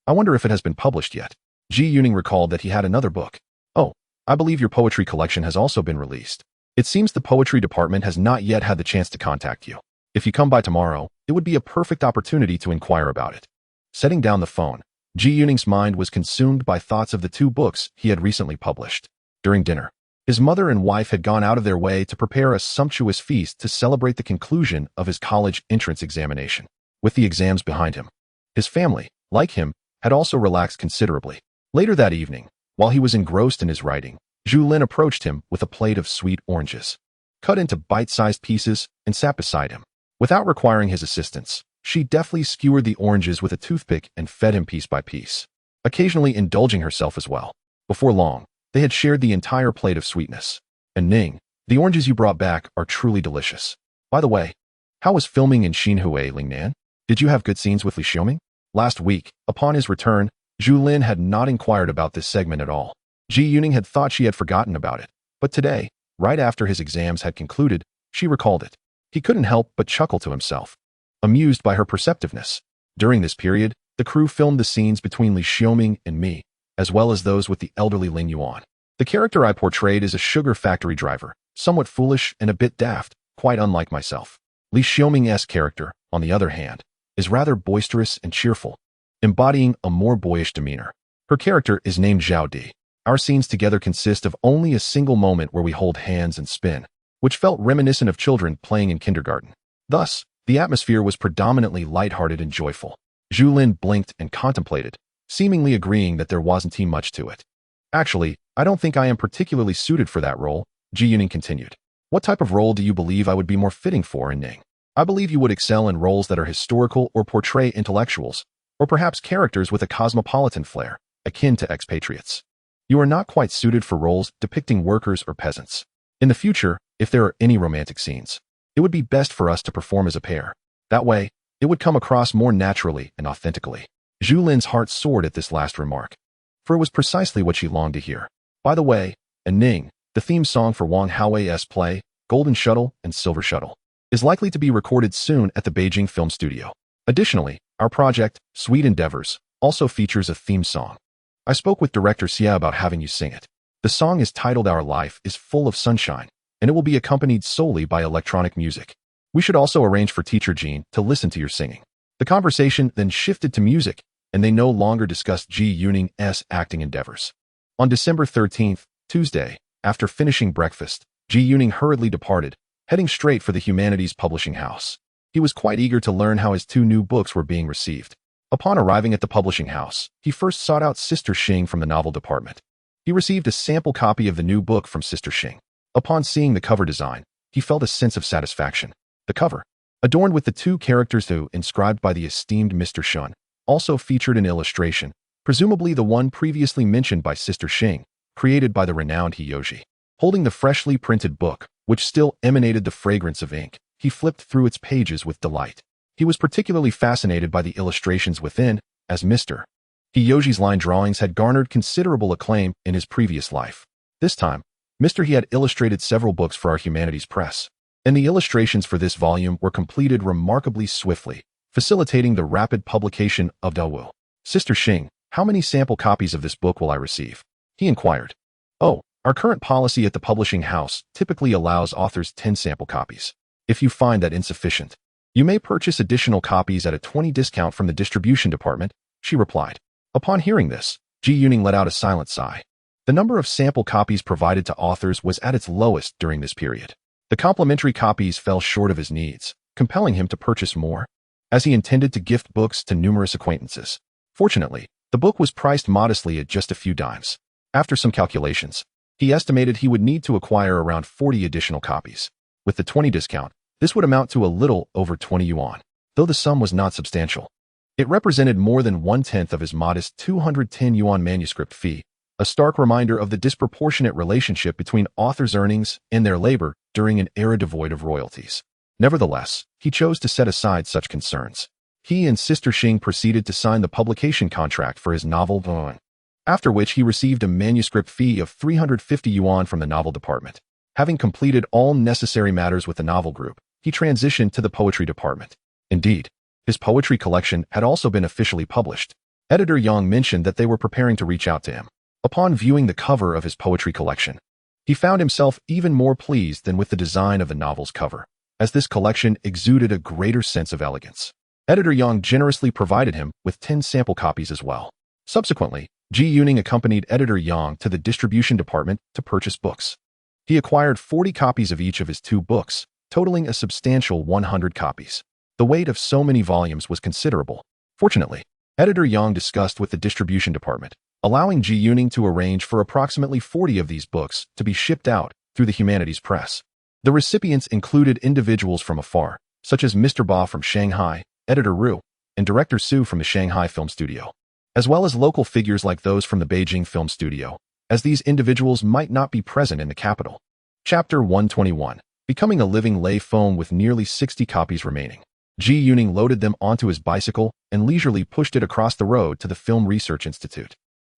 I wonder if it has been published yet. Ji Yuning recalled that he had another book. Oh, I believe your poetry collection has also been released. It seems the poetry department has not yet had the chance to contact you. If you come by tomorrow, it would be a perfect opportunity to inquire about it. Setting down the phone, Ji Yuning's mind was consumed by thoughts of the 2 books he had recently published. During dinner, his mother and wife had gone out of their way to prepare a sumptuous feast to celebrate the conclusion of his college entrance examination. With the exams behind him, his family, like him, had also relaxed considerably. Later that evening, while he was engrossed in his writing, Zhu Lin approached him with a plate of sweet oranges, cut into bite-sized pieces, and sat beside him. Without requiring his assistance, she deftly skewered the oranges with a toothpick and fed him piece by piece, occasionally indulging herself as well. Before long, they had shared the entire plate of sweetness. And Ning, the oranges you brought back are truly delicious. By the way, how was filming in Xinhui, Lingnan? Did you have good scenes with Li Xiaoming? Last week, upon his return, Zhu Lin had not inquired about this segment at all. Ji Yuning had thought she had forgotten about it, but today, right after his exams had concluded, she recalled it. He couldn't help but chuckle to himself, amused by her perceptiveness. During this period, the crew filmed the scenes between Li Xiaoming and me, as well as those with the elderly Ling Yuan. The character I portrayed is a sugar factory driver, somewhat foolish and a bit daft, quite unlike myself. Li Xiaoming's character, on the other hand, is rather boisterous and cheerful, embodying a more boyish demeanor. Her character is named Zhao Di. Our scenes together consist of only a single moment where we hold hands and spin, which felt reminiscent of children playing in kindergarten. Thus, the atmosphere was predominantly lighthearted and joyful. Zhu Lin blinked and contemplated, seemingly agreeing that there wasn't much to it. Actually, I don't think I am particularly suited for that role, Ji Yuning continued. What type of role do you believe I would be more fitting for in Ning? I believe you would excel in roles that are historical or portray intellectuals, or perhaps characters with a cosmopolitan flair, akin to expatriates. You are not quite suited for roles depicting workers or peasants. In the future, if there are any romantic scenes, it would be best for us to perform as a pair. That way, it would come across more naturally and authentically. Zhu Lin's heart soared at this last remark, for it was precisely what she longed to hear. By the way, and Ning, the theme song for Wang Haoi's play, Golden Shuttle and Silver Shuttle, is likely to be recorded soon at the Beijing Film Studio. Additionally, our project, Sweet Endeavors, also features a theme song. I spoke with director Xia about having you sing it. The song is titled Our Life is Full of Sunshine, and it will be accompanied solely by electronic music. We should also arrange for teacher Jean to listen to your singing. The conversation then shifted to music, and they no longer discussed Ji Yuning's acting endeavors. On December 13th, Tuesday, after finishing breakfast, Ji Yuning hurriedly departed, heading straight for the Humanities Publishing House. He was quite eager to learn how his 2 new books were being received. Upon arriving at the publishing house, he first sought out Sister Xing from the novel department. He received a sample copy of the new book from Sister Xing. Upon seeing the cover design, he felt a sense of satisfaction. The cover, adorned with the two characters who, inscribed by the esteemed Mr. Shun, also featured an illustration, presumably the one previously mentioned by Sister Xing, created by the renowned Hiyoji. Holding the freshly printed book, which still emanated the fragrance of ink, he flipped through its pages with delight. He was particularly fascinated by the illustrations within, as Mr. Hiyoji's line drawings had garnered considerable acclaim in his previous life. This time, Mr. He had illustrated several books for our humanities press, and the illustrations for this volume were completed remarkably swiftly, facilitating the rapid publication of Dawu. Sister Xing, how many sample copies of this book will I receive? He inquired. Oh, our current policy at the publishing house typically allows authors 10 sample copies. If you find that insufficient, you may purchase additional copies at a 20% discount from the distribution department, she replied. Upon hearing this, Ji Yuning let out a silent sigh. The number of sample copies provided to authors was at its lowest during this period. The complimentary copies fell short of his needs, compelling him to purchase more, as he intended to gift books to numerous acquaintances. Fortunately, the book was priced modestly at just a few dimes. After some calculations, he estimated he would need to acquire around 40 additional copies. With the 20% discount, this would amount to a little over 20 yuan, though the sum was not substantial. It represented more than 1/10 of his modest 210 yuan manuscript fee, a stark reminder of the disproportionate relationship between authors' earnings and their labor during an era devoid of royalties. Nevertheless, he chose to set aside such concerns. He and Sister Xing proceeded to sign the publication contract for his novel Zhu Lin, after which he received a manuscript fee of 350 yuan from the novel department. Having completed all necessary matters with the novel group, he transitioned to the poetry department. Indeed, his poetry collection had also been officially published. Editor Yang mentioned that they were preparing to reach out to him. Upon viewing the cover of his poetry collection, he found himself even more pleased than with the design of the novel's cover, as this collection exuded a greater sense of elegance. Editor Yang generously provided him with 10 sample copies as well. Subsequently, Ji Yuning accompanied Editor Yang to the distribution department to purchase books. He acquired 40 copies of each of his 2 books, totaling a substantial 100 copies. The weight of so many volumes was considerable. Fortunately, Editor Yang discussed with the distribution department, allowing Ji Yuning to arrange for approximately 40 of these books to be shipped out through the humanities press. The recipients included individuals from afar, such as Mr. Ba from Shanghai, Editor Ru, and Director Su from the Shanghai Film Studio, as well as local figures like those from the Beijing Film Studio, as these individuals might not be present in the capital. Chapter 121. Becoming a living lay phone with nearly 60 copies remaining. Ji Yuning loaded them onto his bicycle and leisurely pushed it across the road to the Film Research Institute.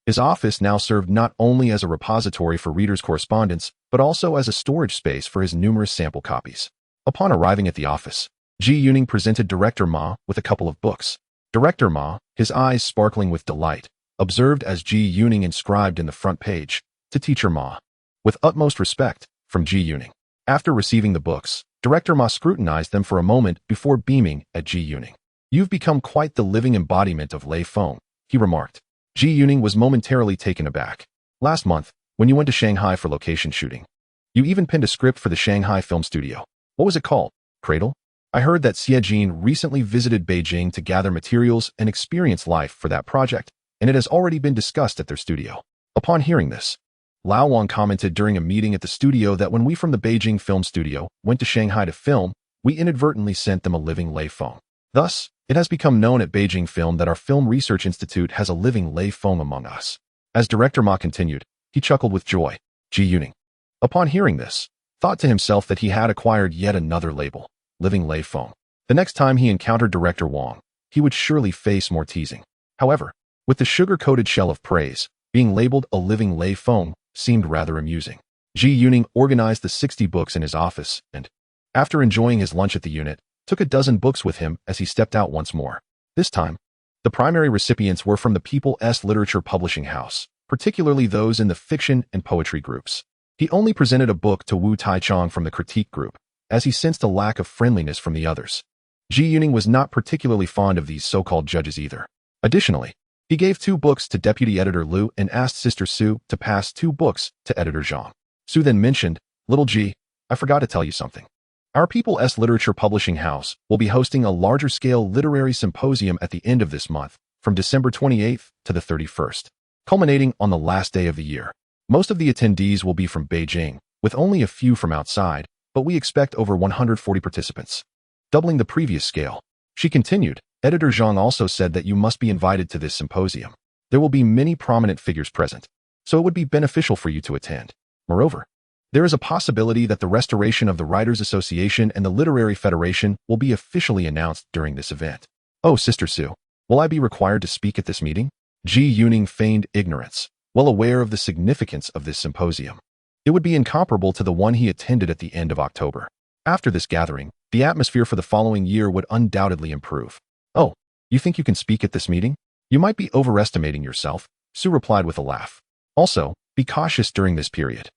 His office now served not only as a repository for readers' correspondence, but also as a storage space for his numerous sample copies. Upon arriving at the office, Ji Yuning presented Director Ma with a couple of books. Director Ma, his eyes sparkling with delight, observed as Ji Yuning inscribed in the front page, "To Teacher Ma." With utmost respect, from Ji Yuning. After receiving the books, Director Ma scrutinized them for a moment before beaming at Ji Yuning. "You've become quite the living embodiment of lay foam," he remarked. Ji Yuning was momentarily taken aback. "Last month, when you went to Shanghai for location shooting, you even penned a script for the Shanghai Film Studio. What was it called? Cradle? I heard that Xie Jin recently visited Beijing to gather materials and experience life for that project, and it has already been discussed at their studio." Upon hearing this, Lao Wang commented during a meeting at the studio that when we from the Beijing Film Studio went to Shanghai to film, we inadvertently sent them a living lay foam. Thus, it has become known at Beijing Film that our Film Research Institute has a living lay foam among us. As Director Ma continued, he chuckled with joy. Ji Yuning, upon hearing this, thought to himself that he had acquired yet another label, living lay foam. The next time he encountered Director Wang, he would surely face more teasing. However, with the sugar-coated shell of praise, being labeled a living lay foam seemed rather amusing. Ji Yuning organized the 60 books in his office and, after enjoying his lunch at the unit, took a dozen books with him as he stepped out once more. This time, the primary recipients were from the People's Literature Publishing House, particularly those in the fiction and poetry groups. He only presented a book to Wu Taichang from the critique group, as he sensed a lack of friendliness from the others. Ji Yuning was not particularly fond of these so-called judges either. Additionally, he gave 2 books to Deputy Editor Liu and asked Sister Su to pass 2 books to Editor Zhang. Su then mentioned, "Little Ji, I forgot to tell you something. Our People's Literature Publishing House will be hosting a larger-scale literary symposium at the end of this month, from December 28th to the 31st, culminating on the last day of the year. Most of the attendees will be from Beijing, with only a few from outside, but we expect over 140 participants. doubling the previous scale. She continued, Editor Zhang also said that you must be invited to this symposium. There will be many prominent figures present, so it would be beneficial for you to attend. Moreover, there is a possibility that the restoration of the Writers Association and the Literary Federation will be officially announced during this event. Oh, Sister Su, will I be required to speak at this meeting? Ji Yuning feigned ignorance, well aware of the significance of this symposium. It would be incomparable to the one he attended at the end of October. After this gathering, the atmosphere for the following year would undoubtedly improve. Oh, you think you can speak at this meeting? You might be overestimating yourself, Su replied with a laugh. Also, be cautious during this period.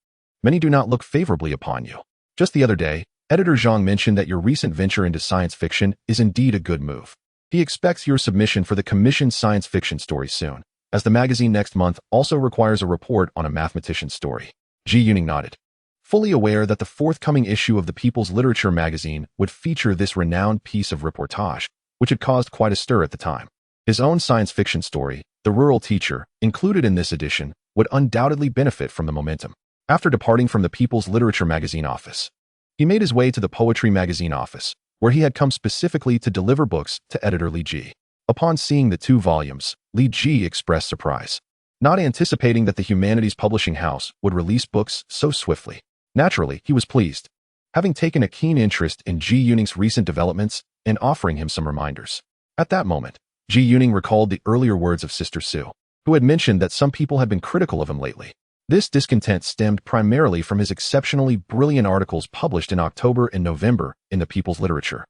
Many do not look favorably upon you. Just the other day, Editor Zhang mentioned that your recent venture into science fiction is indeed a good move. He expects your submission for the commissioned science fiction story soon, as the magazine next month also requires a report on a mathematician's story. Ji Yuning nodded, fully aware that the forthcoming issue of the People's Literature magazine would feature this renowned piece of reportage, which had caused quite a stir at the time. His own science fiction story, The Rural Teacher, included in this edition, would undoubtedly benefit from the momentum. After departing from the People's Literature magazine office, he made his way to the Poetry magazine office, where he had come specifically to deliver books to editor Li Ji. Upon seeing the 2 volumes, Li Ji expressed surprise, not anticipating that the Humanities Publishing House would release books so swiftly. Naturally, he was pleased, having taken a keen interest in Ji Yuning's recent developments and offering him some reminders. At that moment, Ji Yuning recalled the earlier words of Sister Su, who had mentioned that some people had been critical of him lately. This discontent stemmed primarily from his exceptionally brilliant articles published in October and November in the People's Literature,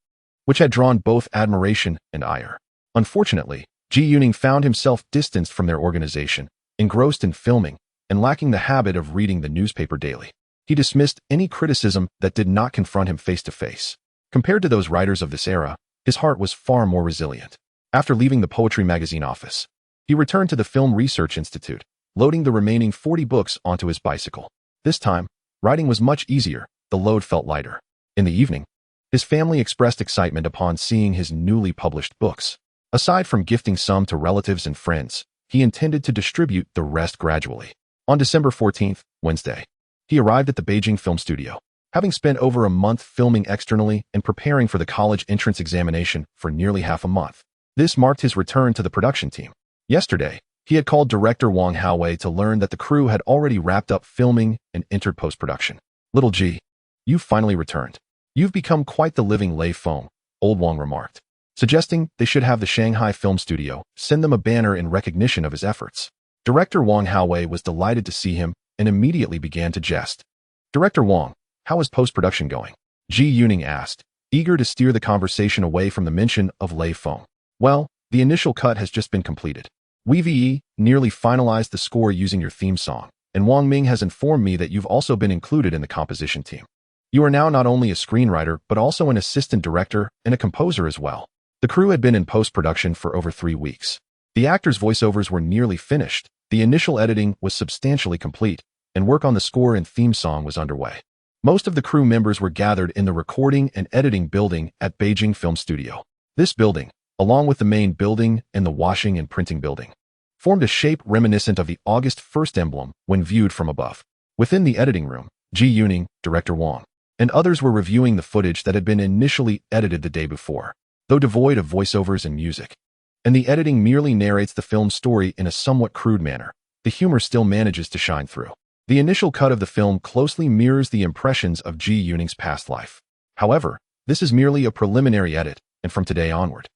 which had drawn both admiration and ire. Unfortunately, Ji Yuning found himself distanced from their organization, engrossed in filming, and lacking the habit of reading the newspaper daily. He dismissed any criticism that did not confront him face to face. Compared to those writers of this era, his heart was far more resilient. After leaving the Poetry magazine office, he returned to the Film Research Institute, loading the remaining 40 books onto his bicycle. This time, writing was much easier, the load felt lighter. In the evening, his family expressed excitement upon seeing his newly published books. Aside from gifting some to relatives and friends, he intended to distribute the rest gradually. On December 14th, Wednesday, he arrived at the Beijing Film Studio, having spent over a month filming externally and preparing for the college entrance examination for nearly half a month. This marked his return to the production team. Yesterday, he had called director Wang Haowei to learn that the crew had already wrapped up filming and entered post-production. Little G, you've finally returned. You've become quite the living Lei Feng, old Wang remarked, suggesting they should have the Shanghai Film Studio send them a banner in recognition of his efforts. Director Wang Haowei was delighted to see him and immediately began to jest. Director Wang, how is post-production going? Ji Yuning asked, eager to steer the conversation away from the mention of Lei Feng. Well, the initial cut has just been completed. We've nearly finalized the score using your theme song, and Wang Ming has informed me that you've also been included in the composition team. You are now not only a screenwriter, but also an assistant director and a composer as well. The crew had been in post-production for over 3 weeks. The actors' voiceovers were nearly finished, the initial editing was substantially complete, and work on the score and theme song was underway. Most of the crew members were gathered in the recording and editing building at Beijing Film Studio. This building, along with the main building and the washing and printing building, formed a shape reminiscent of the August 1st emblem when viewed from above. Within the editing room, Ji Yuning, Director Wang, and others were reviewing the footage that had been initially edited the day before, though devoid of voiceovers and music. And the editing merely narrates the film's story in a somewhat crude manner. The humor still manages to shine through. The initial cut of the film closely mirrors the impressions of Ji Yuning's past life. However, this is merely a preliminary edit, and from today onward,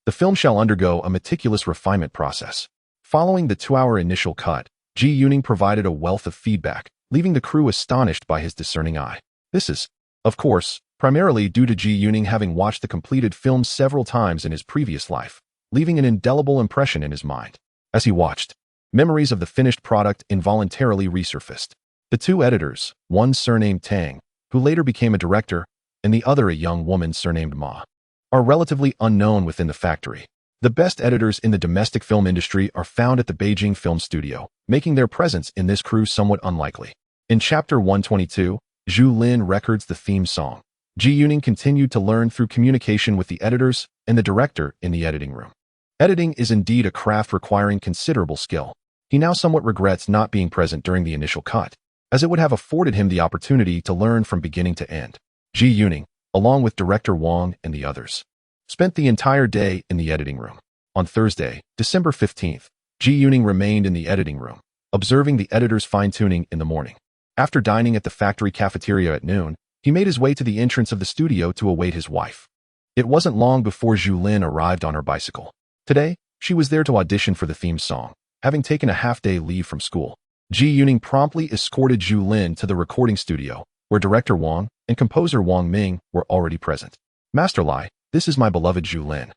the film shall undergo a meticulous refinement process. Following the 2-hour initial cut, Ji Yuning provided a wealth of feedback, leaving the crew astonished by his discerning eye. This is, of course, primarily due to Ji Yuning having watched the completed film several times in his previous life, leaving an indelible impression in his mind. As he watched, memories of the finished product involuntarily resurfaced. The 2 editors, one surnamed Tang, who later became a director, and the other a young woman surnamed Ma, are relatively unknown within the factory. The best editors in the domestic film industry are found at the Beijing Film Studio, making their presence in this crew somewhat unlikely. In Chapter 122, Zhu Lin records the theme song. Ji Yuning continued to learn through communication with the editors and the director in the editing room. Editing is indeed a craft requiring considerable skill. He now somewhat regrets not being present during the initial cut, as it would have afforded him the opportunity to learn from beginning to end. Ji Yuning, along with director Wang and the others. Spent the entire day in the editing room. On Thursday, December 15th, Ji Yuning remained in the editing room, observing the editor's fine-tuning in the morning. After dining at the factory cafeteria at noon, he made his way to the entrance of the studio to await his wife. It wasn't long before Zhu Lin arrived on her bicycle. Today, she was there to audition for the theme song, having taken a half-day leave from school. Ji Yuning promptly escorted Zhu Lin to the recording studio, where director Wang and composer Wang Ming were already present. Master Lai, this is my beloved Zhu Lin.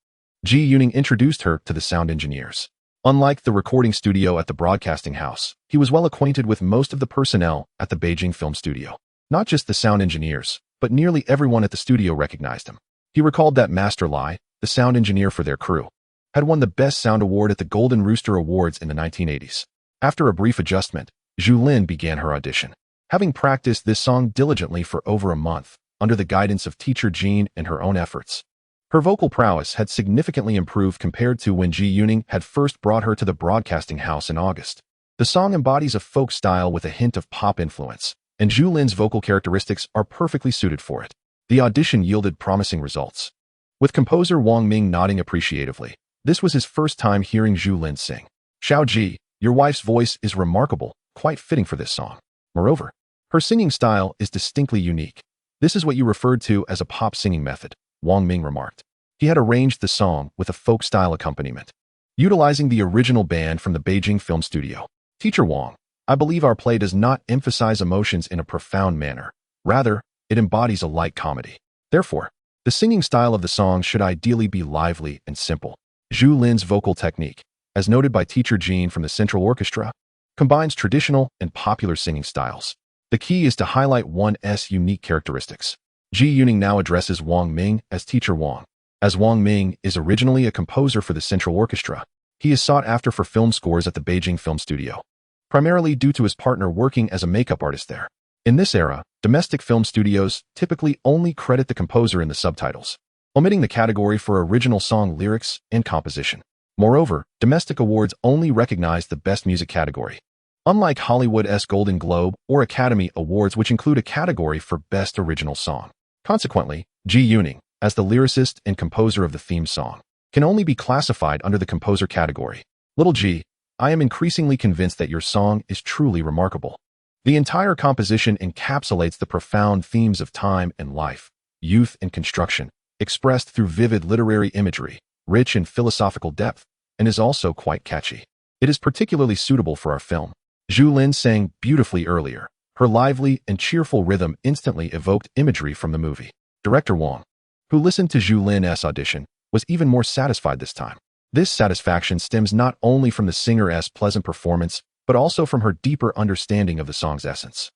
Ji Yuning introduced her to the sound engineers. Unlike the recording studio at the broadcasting house, he was well acquainted with most of the personnel at the Beijing film studio. Not just the sound engineers, but nearly everyone at the studio recognized him. He recalled that Master Lai, the sound engineer for their crew, had won the Best Sound Award at the Golden Rooster Awards in the 1980s. After a brief adjustment, Zhu Lin began her audition. Having practiced this song diligently for over a month, under the guidance of teacher Jean and her own efforts, her vocal prowess had significantly improved compared to when Ji Yuning had first brought her to the broadcasting house in August. The song embodies a folk style with a hint of pop influence, and Zhu Lin's vocal characteristics are perfectly suited for it. The audition yielded promising results. With composer Wang Ming nodding appreciatively, this was his first time hearing Zhu Lin sing. Xiao Ji, your wife's voice is remarkable, quite fitting for this song. Moreover, her singing style is distinctly unique. This is what you referred to as a pop singing method, Wang Ming remarked. He had arranged the song with a folk-style accompaniment, utilizing the original band from the Beijing film studio. Teacher Wang, I believe our play does not emphasize emotions in a profound manner. Rather, it embodies a light comedy. Therefore, the singing style of the song should ideally be lively and simple. Zhu Lin's vocal technique, as noted by teacher Jean from the Central Orchestra, combines traditional and popular singing styles. The key is to highlight one's unique characteristics. Ji Yuning now addresses Wang Ming as teacher Wang. As Wang Ming is originally a composer for the Central Orchestra, he is sought after for film scores at the Beijing film studio, primarily due to his partner working as a makeup artist there. In this era, domestic film studios typically only credit the composer in the subtitles, omitting the category for original song lyrics and composition. Moreover, domestic awards only recognize the Best Music category, unlike Hollywood's Golden Globe or Academy Awards, which include a category for Best Original Song. Consequently, Ji Yuning, as the lyricist and composer of the theme song, can only be classified under the composer category. Little G, I am increasingly convinced that your song is truly remarkable. The entire composition encapsulates the profound themes of time and life, youth and construction, expressed through vivid literary imagery, rich in philosophical depth, and is also quite catchy. It is particularly suitable for our film. Zhu Lin sang beautifully earlier. Her lively and cheerful rhythm instantly evoked imagery from the movie. Director Wang, who listened to Zhu Lin's audition, was even more satisfied this time. This satisfaction stems not only from the singer's pleasant performance, but also from her deeper understanding of the song's essence.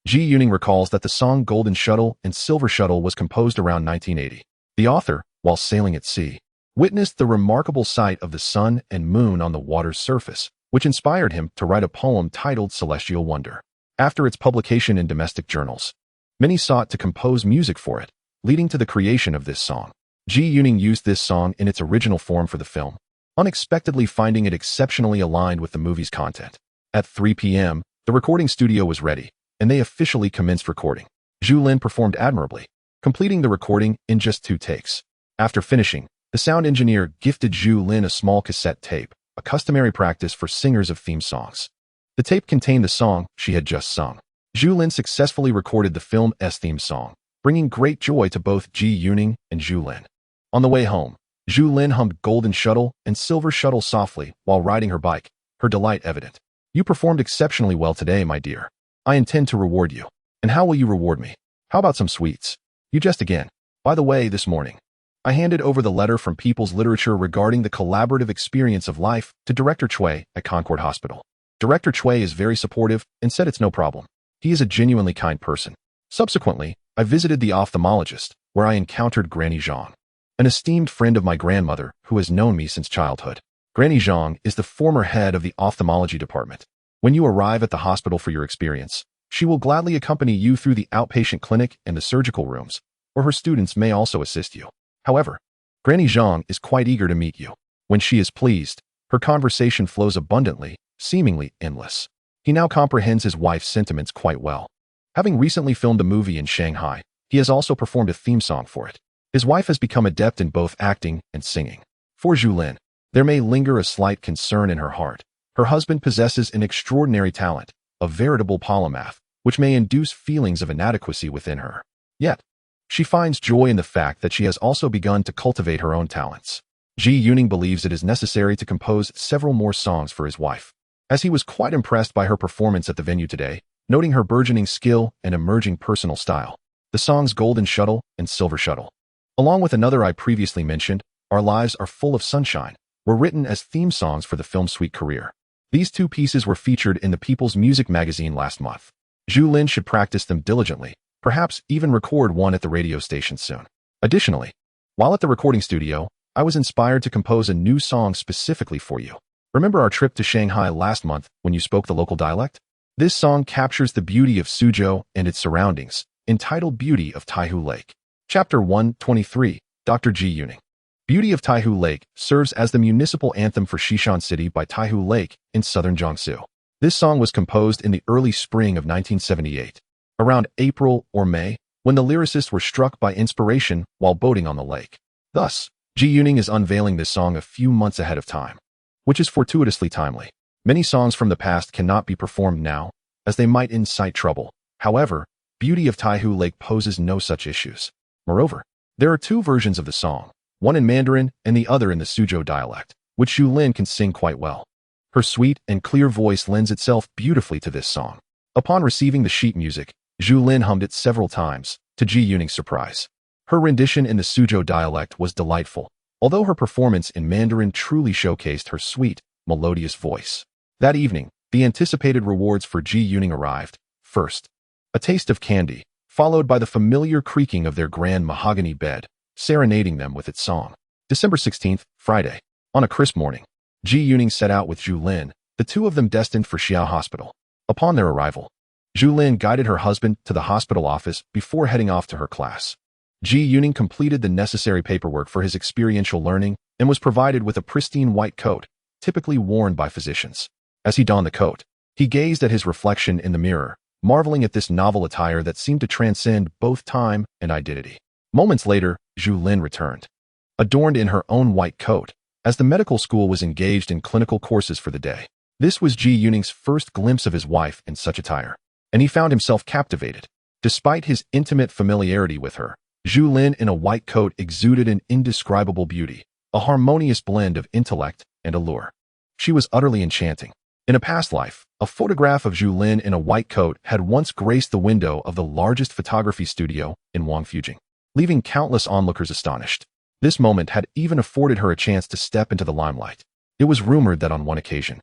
Ji Yuning recalls that the song Golden Shuttle and Silver Shuttle was composed around 1980. The author, while sailing at sea, witnessed the remarkable sight of the sun and moon on the water's surface, which inspired him to write a poem titled Celestial Wonder. After its publication in domestic journals, many sought to compose music for it, leading to the creation of this song. Ji Yuning used this song in its original form for the film, unexpectedly finding it exceptionally aligned with the movie's content. At 3 p.m., the recording studio was ready, and they officially commenced recording. Zhu Lin performed admirably, completing the recording in just 2 takes. After finishing, the sound engineer gifted Zhu Lin a small cassette tape, a customary practice for singers of theme songs. The tape contained the song she had just sung. Zhu Lin successfully recorded the film's theme song, bringing great joy to both Ji Yuning and Zhu Lin. On the way home, Zhu Lin hummed Golden Shuttle and Silver Shuttle softly while riding her bike, her delight evident. You performed exceptionally well today, my dear. I intend to reward you. And how will you reward me? How about some sweets? You jest again. By the way, this morning, I handed over the letter from People's Literature regarding the collaborative experience of life to Director Cui at Concord Hospital. Director Cui is very supportive and said it's no problem. He is a genuinely kind person. Subsequently, I visited the ophthalmologist, where I encountered Granny Zhang, an esteemed friend of my grandmother who has known me since childhood. Granny Zhang is the former head of the ophthalmology department. When you arrive at the hospital for your experience, she will gladly accompany you through the outpatient clinic and the surgical rooms, or her students may also assist you. However, Granny Zhang is quite eager to meet you. When she is pleased, her conversation flows abundantly, seemingly endless. He now comprehends his wife's sentiments quite well. Having recently filmed a movie in Shanghai, He has also performed a theme song for it. His wife has become adept in both acting and singing. For Zhu Lin, there may linger a slight concern in her heart. Her husband possesses an extraordinary talent, a veritable polymath, which may induce feelings of inadequacy within her. Yet, she finds joy in the fact that she has also begun to cultivate her own talents. Ji Yuning believes it is necessary to compose several more songs for his wife, as he was quite impressed by her performance at the venue today, noting her burgeoning skill and emerging personal style. The songs Golden Shuttle and Silver Shuttle, along with another I previously mentioned, Our Lives Are Full of Sunshine, were written as theme songs for the film's sweet career. These two pieces were featured in the People's Music magazine last month. Zhu Lin should practice them diligently, perhaps even record one at the radio station soon. Additionally, while at the recording studio, I was inspired to compose a new song specifically for you. Remember our trip to Shanghai last month when you spoke the local dialect? This song captures the beauty of Suzhou and its surroundings, entitled Beauty of Taihu Lake. Chapter 123, Dr. Ji Yuning. Beauty of Taihu Lake serves as the municipal anthem for Xishan City by Taihu Lake in southern Jiangsu. This song was composed in the early spring of 1978, around April or May, when the lyricists were struck by inspiration while boating on the lake. Thus, Ji Yuning is unveiling this song a few months ahead of time, which is fortuitously timely. Many songs from the past cannot be performed now, as they might incite trouble. However, Beauty of Taihu Lake poses no such issues. Moreover, there are two versions of the song, one in Mandarin and the other in the Suzhou dialect, which Zhu Lin can sing quite well. Her sweet and clear voice lends itself beautifully to this song. Upon receiving the sheet music, Zhu Lin hummed it several times, to Ji Yuning's surprise. Her rendition in the Suzhou dialect was delightful, although her performance in Mandarin truly showcased her sweet, melodious voice. That evening, the anticipated rewards for Ji Yuning arrived. First, a taste of candy, followed by the familiar creaking of their grand mahogany bed, serenading them with its song. December 16th, Friday. On a crisp morning, Ji Yuning set out with Zhu Lin, the two of them destined for Xiao Hospital. Upon their arrival, Zhu Lin guided her husband to the hospital office before heading off to her class. Ji Yuning completed the necessary paperwork for his experiential learning and was provided with a pristine white coat, typically worn by physicians. As he donned the coat, he gazed at his reflection in the mirror, marveling at this novel attire that seemed to transcend both time and identity. Moments later, Zhu Lin returned, adorned in her own white coat, as the medical school was engaged in clinical courses for the day. This was Ji Yuning's first glimpse of his wife in such attire, and he found himself captivated. Despite his intimate familiarity with her, Zhu Lin in a white coat exuded an indescribable beauty, a harmonious blend of intellect and allure. She was utterly enchanting. In a past life, a photograph of Zhu Lin in a white coat had once graced the window of the largest photography studio in Wangfujing, leaving countless onlookers astonished. This moment had even afforded her a chance to step into the limelight. It was rumored that on one occasion,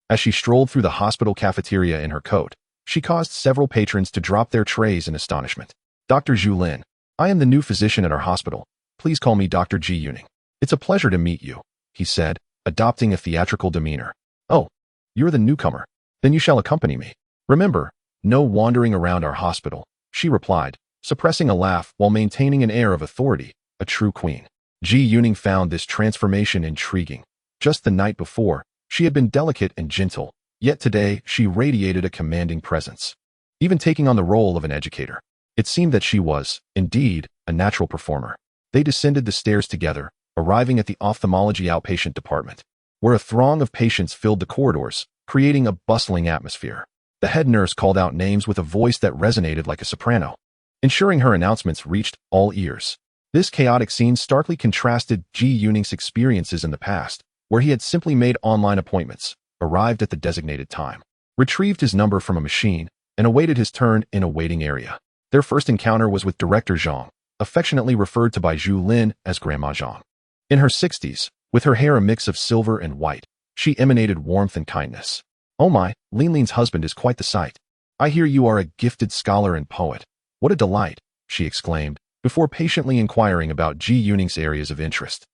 as she strolled through the hospital cafeteria in her coat, she caused several patrons to drop their trays in astonishment. Dr. Zhu Lin, I am the new physician at our hospital. Please call me Dr. Ji Yuning. It's a pleasure to meet you, he said, adopting a theatrical demeanor. Oh, you're the newcomer. Then you shall accompany me. Remember, no wandering around our hospital, she replied, suppressing a laugh while maintaining an air of authority, a true queen. Ji Yuning found this transformation intriguing. Just the night before, she had been delicate and gentle, yet today she radiated a commanding presence. Even taking on the role of an educator, it seemed that she was, indeed, a natural performer. They descended the stairs together, arriving at the ophthalmology outpatient department, where a throng of patients filled the corridors, creating a bustling atmosphere. The head nurse called out names with a voice that resonated like a soprano, ensuring her announcements reached all ears. This chaotic scene starkly contrasted Ji Yuning's experiences in the past, where he had simply made online appointments, arrived at the designated time, retrieved his number from a machine, and awaited his turn in a waiting area. Their first encounter was with Director Zhang, affectionately referred to by Zhu Lin as Grandma Zhang. In her 60s, with her hair a mix of silver and white, she emanated warmth and kindness. Oh my, Lin Lin's husband is quite the sight. I hear you are a gifted scholar and poet. What a delight, she exclaimed, before patiently inquiring about Ji Yuning's areas of interest.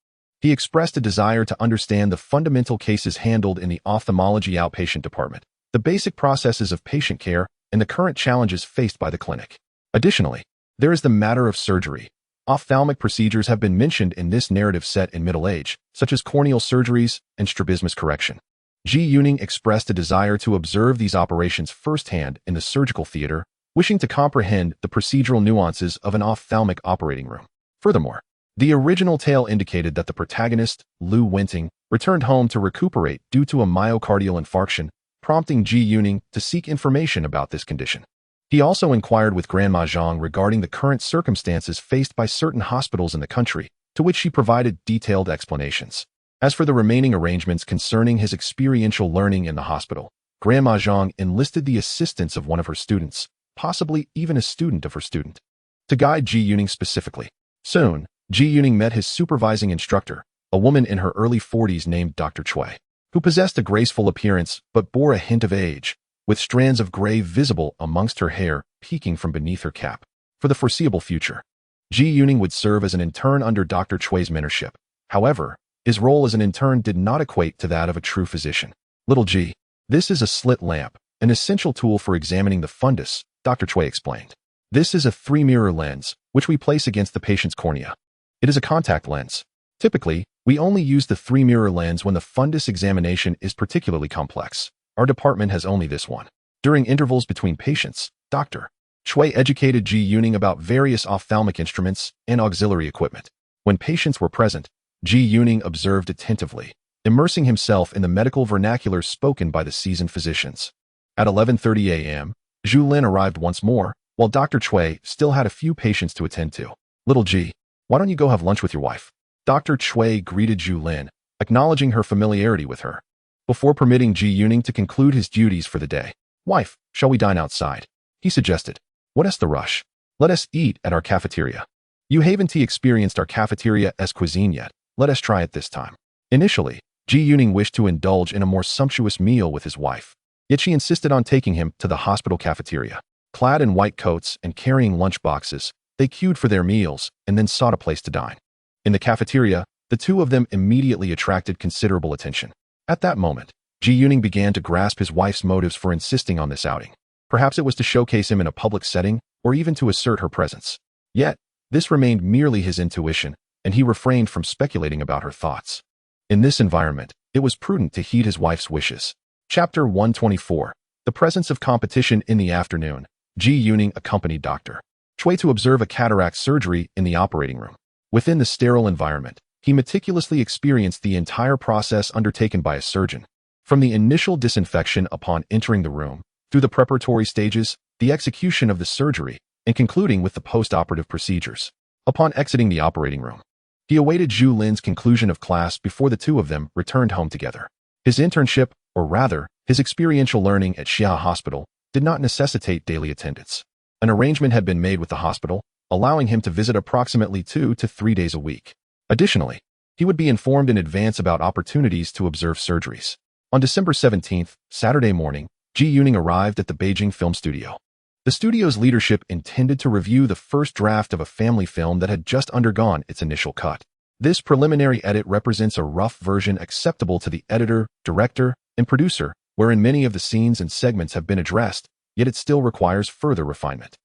He expressed a desire to understand the fundamental cases handled in the ophthalmology outpatient department, the basic processes of patient care, and the current challenges faced by the clinic. Additionally, there is the matter of surgery. Ophthalmic procedures have been mentioned in this narrative set in middle age, such as corneal surgeries and strabismus correction. Ji Yuning expressed a desire to observe these operations firsthand in the surgical theater, wishing to comprehend the procedural nuances of an ophthalmic operating room. Furthermore, the original tale indicated that the protagonist, Lu Wenting, returned home to recuperate due to a myocardial infarction, prompting Ji Yuning to seek information about this condition. He also inquired with Grandma Zhang regarding the current circumstances faced by certain hospitals in the country, to which she provided detailed explanations. As for the remaining arrangements concerning his experiential learning in the hospital, Grandma Zhang enlisted the assistance of one of her students, possibly even a student of her student, to guide Ji Yuning specifically. Soon, Ji Yuning met his supervising instructor, a woman in her early 40s named Dr. Cui, who possessed a graceful appearance but bore a hint of age, with strands of gray visible amongst her hair peeking from beneath her cap. For the foreseeable future, Ji Yuning would serve as an intern under Dr. Chui's mentorship. However, his role as an intern did not equate to that of a true physician. Little G, this is a slit lamp, an essential tool for examining the fundus, Dr. Cui explained. This is a 3-mirror lens, which we place against the patient's cornea. It is a contact lens. Typically, we only use the 3-mirror lens when the fundus examination is particularly complex. Our department has only this one. During intervals between patients, Dr. Cui educated Ji Yuning about various ophthalmic instruments and auxiliary equipment. When patients were present, Ji Yuning observed attentively, immersing himself in the medical vernacular spoken by the seasoned physicians. At 11:30 a.m., Zhu Lin arrived once more, while Dr. Cui still had a few patients to attend to. Little G, why don't you go have lunch with your wife? Dr. Cui greeted Zhu Lin, acknowledging her familiarity with her, before permitting Ji Yuning to conclude his duties for the day. Wife, shall we dine outside? He suggested. What is the rush? Let us eat at our cafeteria. You haven't experienced our cafeteria as cuisine yet. Let us try it this time. Initially, Ji Yuning wished to indulge in a more sumptuous meal with his wife, yet she insisted on taking him to the hospital cafeteria. Clad in white coats and carrying lunch boxes, they queued for their meals and then sought a place to dine. In the cafeteria, the two of them immediately attracted considerable attention. At that moment, Ji Yuning began to grasp his wife's motives for insisting on this outing. Perhaps it was to showcase him in a public setting or even to assert her presence. Yet, this remained merely his intuition, and he refrained from speculating about her thoughts. In this environment, it was prudent to heed his wife's wishes. Chapter 124. The presence of competition in the afternoon. Ji Yuning accompanied Dr. Cui to observe a cataract surgery in the operating room. Within the sterile environment, he meticulously experienced the entire process undertaken by a surgeon. From the initial disinfection upon entering the room, through the preparatory stages, the execution of the surgery, and concluding with the post-operative procedures. Upon exiting the operating room, he awaited Zhu Lin's conclusion of class before the two of them returned home together. His internship, or rather, his experiential learning at Xia Hospital, did not necessitate daily attendance. An arrangement had been made with the hospital, allowing him to visit approximately 2 to 3 days a week. Additionally, he would be informed in advance about opportunities to observe surgeries. On December 17th, Saturday morning, Ji Yuning arrived at the Beijing film studio. The studio's leadership intended to review the first draft of a family film that had just undergone its initial cut. This preliminary edit represents a rough version acceptable to the editor, director, and producer, wherein many of the scenes and segments have been addressed, yet it still requires further refinement.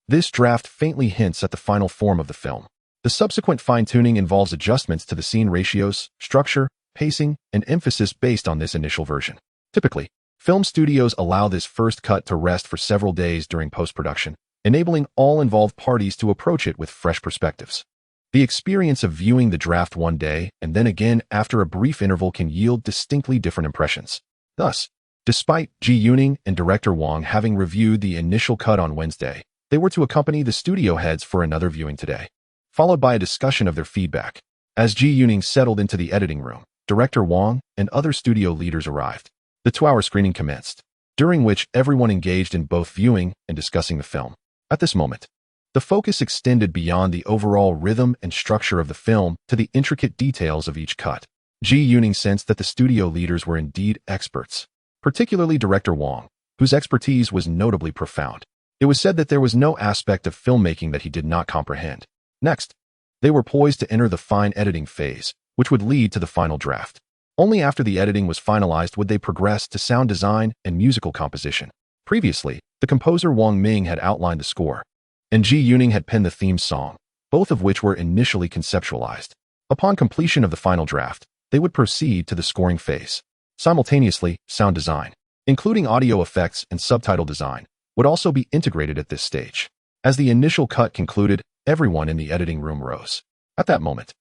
This draft faintly hints at the final form of the film. The subsequent fine-tuning involves adjustments to the scene ratios, structure, pacing, and emphasis based on this initial version. Typically, film studios allow this first cut to rest for several days during post-production, enabling all involved parties to approach it with fresh perspectives. The experience of viewing the draft one day and then again after a brief interval can yield distinctly different impressions. Thus, despite Ji Yuning and director Wang having reviewed the initial cut on Wednesday, they were to accompany the studio heads for another viewing today, followed by a discussion of their feedback. As Ji Yuning settled into the editing room, director Wang and other studio leaders arrived. The 2-hour screening commenced, during which everyone engaged in both viewing and discussing the film. At this moment, the focus extended beyond the overall rhythm and structure of the film to the intricate details of each cut. Ji Yuning sensed that the studio leaders were indeed experts, particularly director Wang, whose expertise was notably profound. It was said that there was no aspect of filmmaking that he did not comprehend. Next, they were poised to enter the fine editing phase, which would lead to the final draft. Only after the editing was finalized would they progress to sound design and musical composition. Previously, the composer Wang Ming had outlined the score, and Ji Yuning had penned the theme song, both of which were initially conceptualized. Upon completion of the final draft, they would proceed to the scoring phase. Simultaneously, sound design, including audio effects and subtitle design, would also be integrated at this stage. As the initial cut concluded, everyone in the editing room rose. At that moment,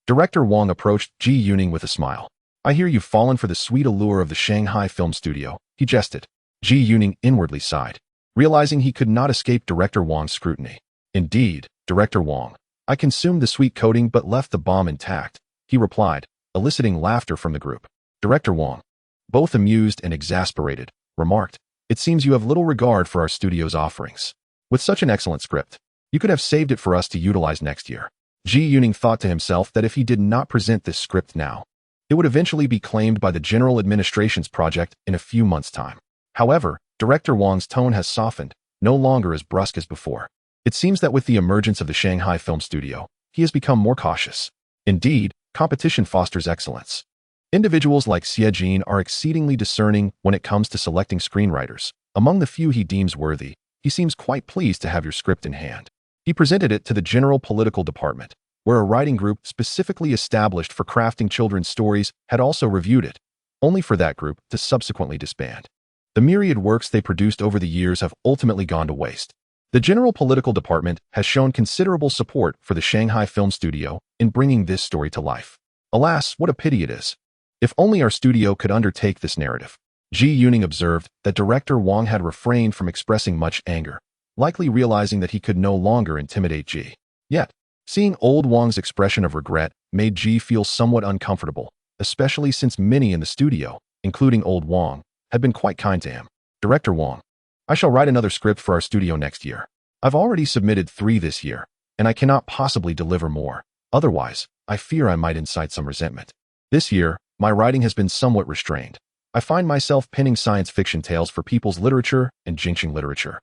Director Wang approached Ji Yuning with a smile. "I hear you've fallen for the sweet allure of the Shanghai film studio," he jested. Ji Yuning inwardly sighed, realizing he could not escape Director Wang's scrutiny. "Indeed, Director Wang, I consumed the sweet coating but left the bomb intact," he replied, eliciting laughter from the group. Director Wang, both amused and exasperated, remarked, "It seems you have little regard for our studio's offerings. With such an excellent script, you could have saved it for us to utilize next year." Ji Yuning thought to himself that if he did not present this script now, it would eventually be claimed by the General Administration's project in a few months' time. However, Director Wang's tone has softened, no longer as brusque as before. It seems that with the emergence of the Shanghai Film Studio, he has become more cautious. Indeed, competition fosters excellence. Individuals like Xie Jin are exceedingly discerning when it comes to selecting screenwriters. Among the few he deems worthy, he seems quite pleased to have your script in hand. He presented it to the General Political Department, where a writing group specifically established for crafting children's stories had also reviewed it, only for that group to subsequently disband. The myriad works they produced over the years have ultimately gone to waste. The General Political Department has shown considerable support for the Shanghai Film Studio in bringing this story to life. Alas, what a pity it is. If only our studio could undertake this narrative. Ji Yuning observed that Director Wang had refrained from expressing much anger, likely realizing that he could no longer intimidate Ji. Yet, seeing old Wang's expression of regret made Ji feel somewhat uncomfortable, especially since many in the studio, including old Wang, had been quite kind to him. "Director Wang, I shall write another script for our studio next year. I've already submitted 3 this year, and I cannot possibly deliver more. Otherwise, I fear I might incite some resentment. This year, my writing has been somewhat restrained. I find myself penning science fiction tales for people's literature and Jingxing literature.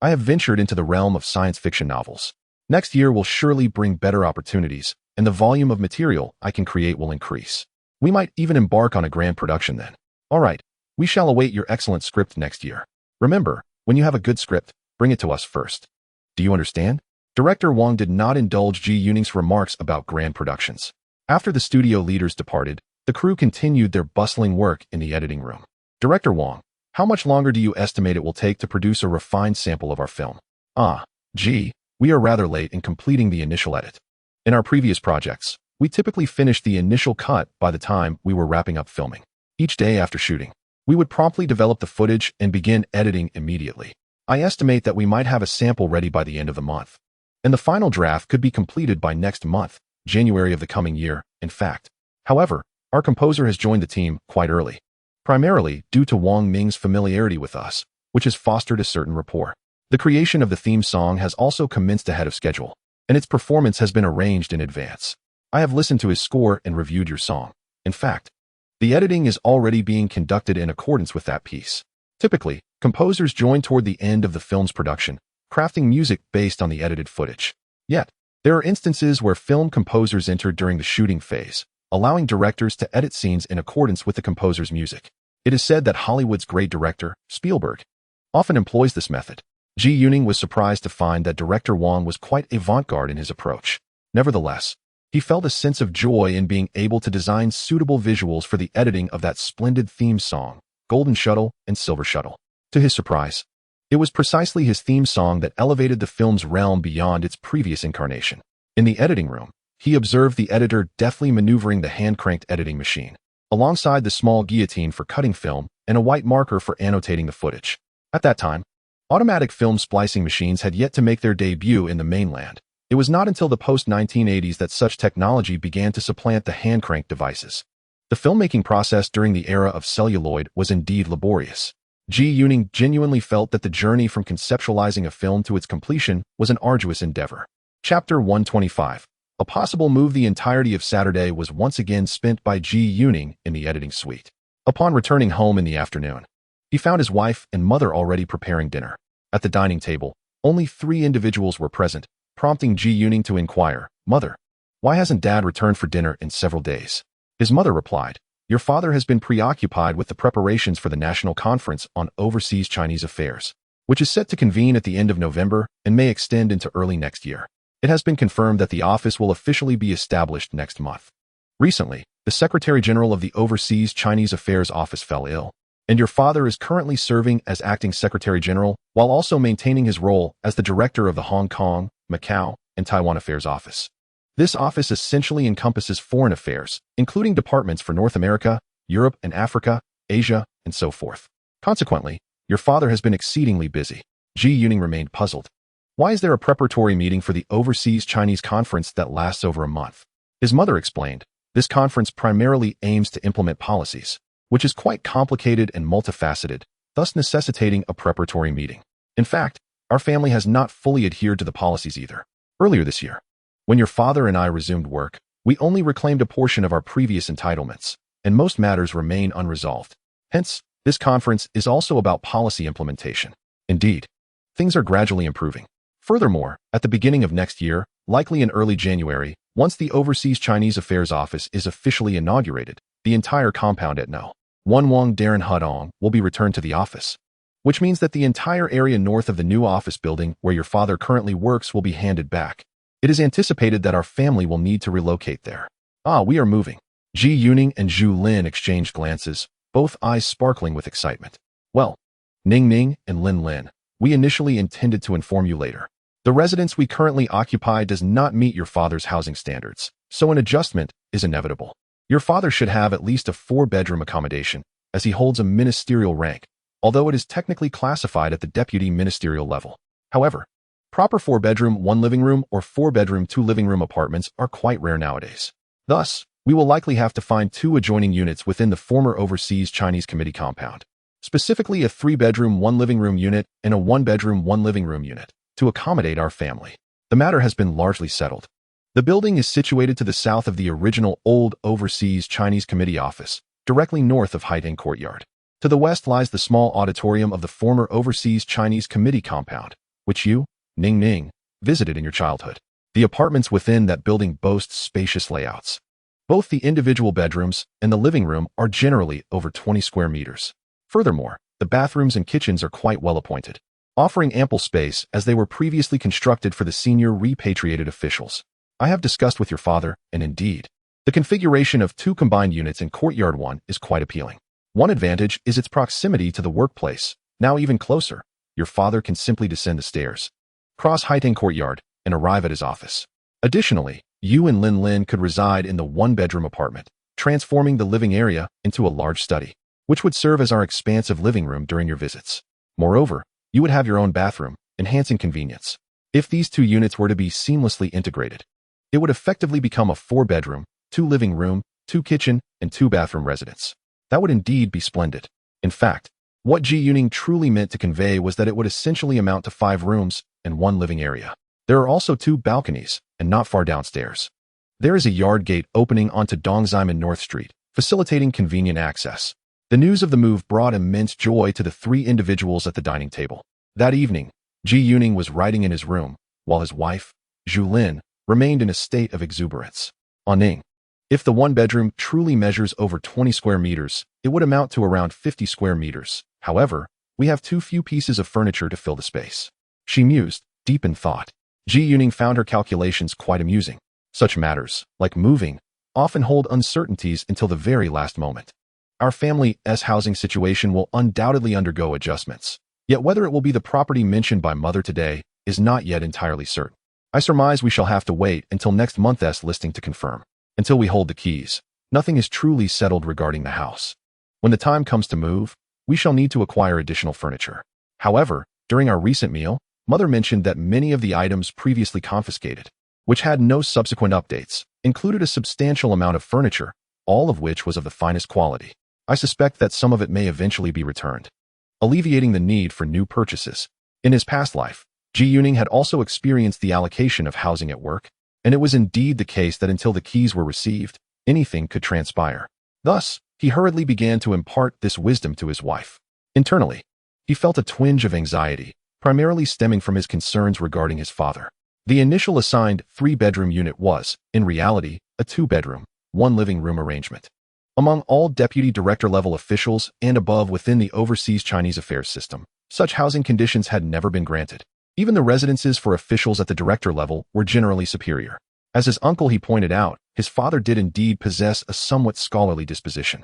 I have ventured into the realm of science fiction novels. Next year will surely bring better opportunities, and the volume of material I can create will increase. We might even embark on a grand production then. All right, we shall await your excellent script next year. Remember, when you have a good script, bring it to us first. Do you understand?" Director Wang did not indulge Ji Yuning's remarks about grand productions. After the studio leaders departed, the crew continued their bustling work in the editing room. "Director Wang, how much longer do you estimate it will take to produce a refined sample of our film?" Ji, we are rather late in completing the initial edit. In our previous projects, we typically finished the initial cut by the time we were wrapping up filming. Each day after shooting, we would promptly develop the footage and begin editing immediately. I estimate that we might have a sample ready by the end of the month, and the final draft could be completed by next month, January of the coming year, in fact. However, our composer has joined the team quite early, primarily due to Wang Ming's familiarity with us, which has fostered a certain rapport. The creation of the theme song has also commenced ahead of schedule, and its performance has been arranged in advance. I have listened to his score and reviewed your song. In fact, the editing is already being conducted in accordance with that piece. Typically, composers join toward the end of the film's production, crafting music based on the edited footage. Yet, there are instances where film composers enter during the shooting phase, allowing directors to edit scenes in accordance with the composer's music. It is said that Hollywood's great director, Spielberg, often employs this method. Ji Yuning was surprised to find that Director Wang was quite avant-garde in his approach. Nevertheless, he felt a sense of joy in being able to design suitable visuals for the editing of that splendid theme song, Golden Shuttle and Silver Shuttle. To his surprise, it was precisely his theme song that elevated the film's realm beyond its previous incarnation. In the editing room, he observed the editor deftly maneuvering the hand-cranked editing machine, alongside the small guillotine for cutting film and a white marker for annotating the footage. At that time, automatic film splicing machines had yet to make their debut in the mainland. It was not until the post-1980s that such technology began to supplant the hand-cranked devices. The filmmaking process during the era of celluloid was indeed laborious. Ji Yuning genuinely felt that the journey from conceptualizing a film to its completion was an arduous endeavor. Chapter 125. A possible move. The entirety of Saturday was once again spent by Ji Yuning in the editing suite. Upon returning home in the afternoon, he found his wife and mother already preparing dinner. At the dining table, only 3 individuals were present, prompting Ji Yuning to inquire, "Mother, why hasn't Dad returned for dinner in several days?" His mother replied, "Your father has been preoccupied with the preparations for the National Conference on Overseas Chinese Affairs, which is set to convene at the end of November and may extend into early next year. It has been confirmed that the office will officially be established next month." Recently, the Secretary General of the Overseas Chinese Affairs Office fell ill, and your father is currently serving as acting Secretary General while also maintaining his role as the director of the Hong Kong, Macau, and Taiwan Affairs Office. This office essentially encompasses foreign affairs, including departments for North America, Europe and Africa, Asia, and so forth. Consequently, your father has been exceedingly busy. Ji Yuning remained puzzled. Why is there a preparatory meeting for the Overseas Chinese Conference that lasts over a month? His mother explained, this conference primarily aims to implement policies, which is quite complicated and multifaceted, thus necessitating a preparatory meeting. In fact, our family has not fully adhered to the policies either. Earlier this year, when your father and I resumed work, we only reclaimed a portion of our previous entitlements, and most matters remain unresolved. Hence, this conference is also about policy implementation. Indeed, things are gradually improving. Furthermore, at the beginning of next year, likely in early January, once the Overseas Chinese Affairs Office is officially inaugurated, the entire compound at No. 1 Wang Darren Hudong will be returned to the office, which means that the entire area north of the new office building where your father currently works will be handed back. It is anticipated that our family will need to relocate there. We are moving. Ji Yuning and Zhu Lin exchanged glances, both eyes sparkling with excitement. Well, Ning Ning and Lin Lin, we initially intended to inform you later. The residence we currently occupy does not meet your father's housing standards, so an adjustment is inevitable. Your father should have at least a 4-bedroom accommodation, as he holds a ministerial rank, although it is technically classified at the deputy ministerial level. However, proper 4-bedroom, 1-living-room or 4-bedroom, 2-living-room apartments are quite rare nowadays. Thus, we will likely have to find 2 adjoining units within the former Overseas Chinese Committee compound, specifically a 3-bedroom, 1-living-room unit and a 1-bedroom, 1-living-room unit, to accommodate our family. The matter has been largely settled. The building is situated to the south of the original old Overseas Chinese Committee office, directly north of Haiteng Courtyard. To the west lies the small auditorium of the former Overseas Chinese Committee compound, which you, Ning Ning, visited in your childhood. The apartments within that building boast spacious layouts. Both the individual bedrooms and the living room are generally over 20 square meters. Furthermore, the bathrooms and kitchens are quite well appointed, offering ample space as they were previously constructed for the senior repatriated officials. I have discussed with your father, and indeed, the configuration of 2 combined units in Courtyard 1 is quite appealing. One advantage is its proximity to the workplace. Now even closer, your father can simply descend the stairs, cross Haiteng Courtyard, and arrive at his office. Additionally, you and Lin Lin could reside in the 1-bedroom apartment, transforming the living area into a large study, which would serve as our expansive living room during your visits. Moreover, you would have your own bathroom, enhancing convenience. If these 2 units were to be seamlessly integrated, it would effectively become a 4-bedroom, 2-living-room, 2-kitchen, and 2-bathroom residence. That would indeed be splendid. In fact, what Ji Yuning truly meant to convey was that it would essentially amount to 5 rooms and 1 living area. There are also 2 balconies, and not far downstairs, there is a yard gate opening onto Dongzheimen North Street, facilitating convenient access. The news of the move brought immense joy to the 3 individuals at the dining table. That evening, Ji Yuning was writing in his room, while his wife, Zhu Lin, remained in a state of exuberance. Ning, if the 1-bedroom truly measures over 20 square meters, it would amount to around 50 square meters. However, we have too few pieces of furniture to fill the space. She mused, deep in thought. Ji Yuning found her calculations quite amusing. Such matters, like moving, often hold uncertainties until the very last moment. Our family's housing situation will undoubtedly undergo adjustments, yet whether it will be the property mentioned by Mother today is not yet entirely certain. I surmise we shall have to wait until next month's listing to confirm. Until we hold the keys, nothing is truly settled regarding the house. When the time comes to move, we shall need to acquire additional furniture. However, during our recent meal, Mother mentioned that many of the items previously confiscated, which had no subsequent updates, included a substantial amount of furniture, all of which was of the finest quality. I suspect that some of it may eventually be returned, alleviating the need for new purchases. In his past life, Ji Yuning had also experienced the allocation of housing at work, and it was indeed the case that until the keys were received, anything could transpire. Thus, he hurriedly began to impart this wisdom to his wife. Internally, he felt a twinge of anxiety, primarily stemming from his concerns regarding his father. The initial assigned 3-bedroom unit was, in reality, a 2-bedroom, 1-living-room arrangement. Among all deputy director-level officials and above within the Overseas Chinese Affairs system, such housing conditions had never been granted. Even the residences for officials at the director level were generally superior. As his uncle he pointed out, his father did indeed possess a somewhat scholarly disposition.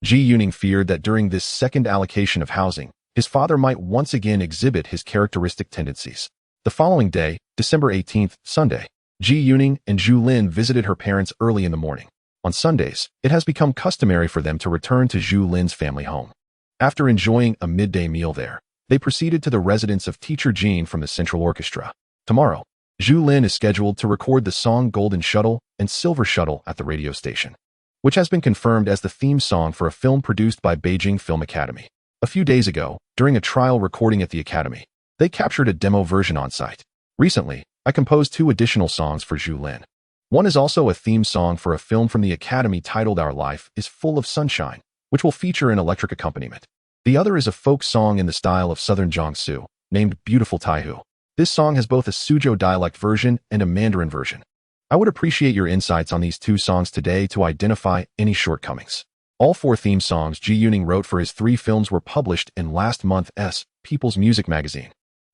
Ji Yuning feared that during this second allocation of housing, his father might once again exhibit his characteristic tendencies. The following day, December 18th, Sunday, Ji Yuning and Zhu Lin visited her parents early in the morning. On Sundays, it has become customary for them to return to Zhu Lin's family home. After enjoying a midday meal there, they proceeded to the residence of teacher Jean from the Central Orchestra. Tomorrow, Zhu Lin is scheduled to record the song Golden Shuttle and Silver Shuttle at the radio station, which has been confirmed as the theme song for a film produced by Beijing Film Academy. A few days ago, during a trial recording at the Academy, they captured a demo version on site. Recently, I composed 2 additional songs for Zhu Lin. One is also a theme song for a film from the Academy titled Our Life is Full of Sunshine, which will feature an electric accompaniment. The other is a folk song in the style of Southern Jiangsu, named Beautiful Taihu. This song has both a Suzhou dialect version and a Mandarin version. I would appreciate your insights on these 2 songs today to identify any shortcomings. All 4 theme songs Ji Yuning wrote for his 3 films were published in last month's People's Music magazine.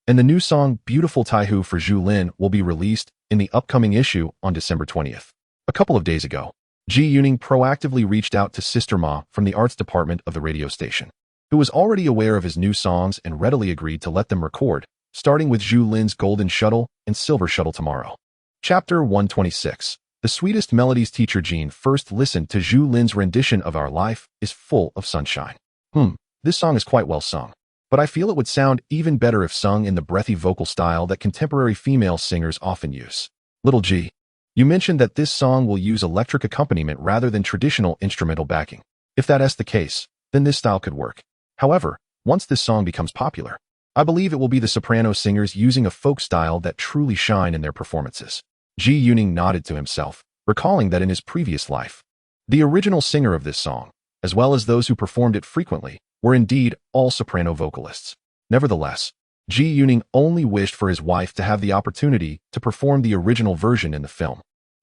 And the new song Beautiful Taihu for Zhu Lin will be released in the upcoming issue on December 20th. A couple of days ago, Ji Yuning proactively reached out to Sister Ma from the arts department of the radio station, who was already aware of his new songs and readily agreed to let them record, starting with Zhu Lin's Golden Shuttle and Silver Shuttle tomorrow. Chapter 126. The sweetest melodies. Teacher Jean first listened to Zhu Lin's rendition of Our Life is Full of Sunshine. This song is quite well sung, but I feel it would sound even better if sung in the breathy vocal style that contemporary female singers often use. Little G, you mentioned that this song will use electric accompaniment rather than traditional instrumental backing. If that's the case, then this style could work. However, once this song becomes popular, I believe it will be the soprano singers using a folk style that truly shine in their performances. Ji Yuning nodded to himself, recalling that in his previous life, the original singer of this song, as well as those who performed it frequently, were indeed all soprano vocalists. Nevertheless, Ji Yuning only wished for his wife to have the opportunity to perform the original version in the film.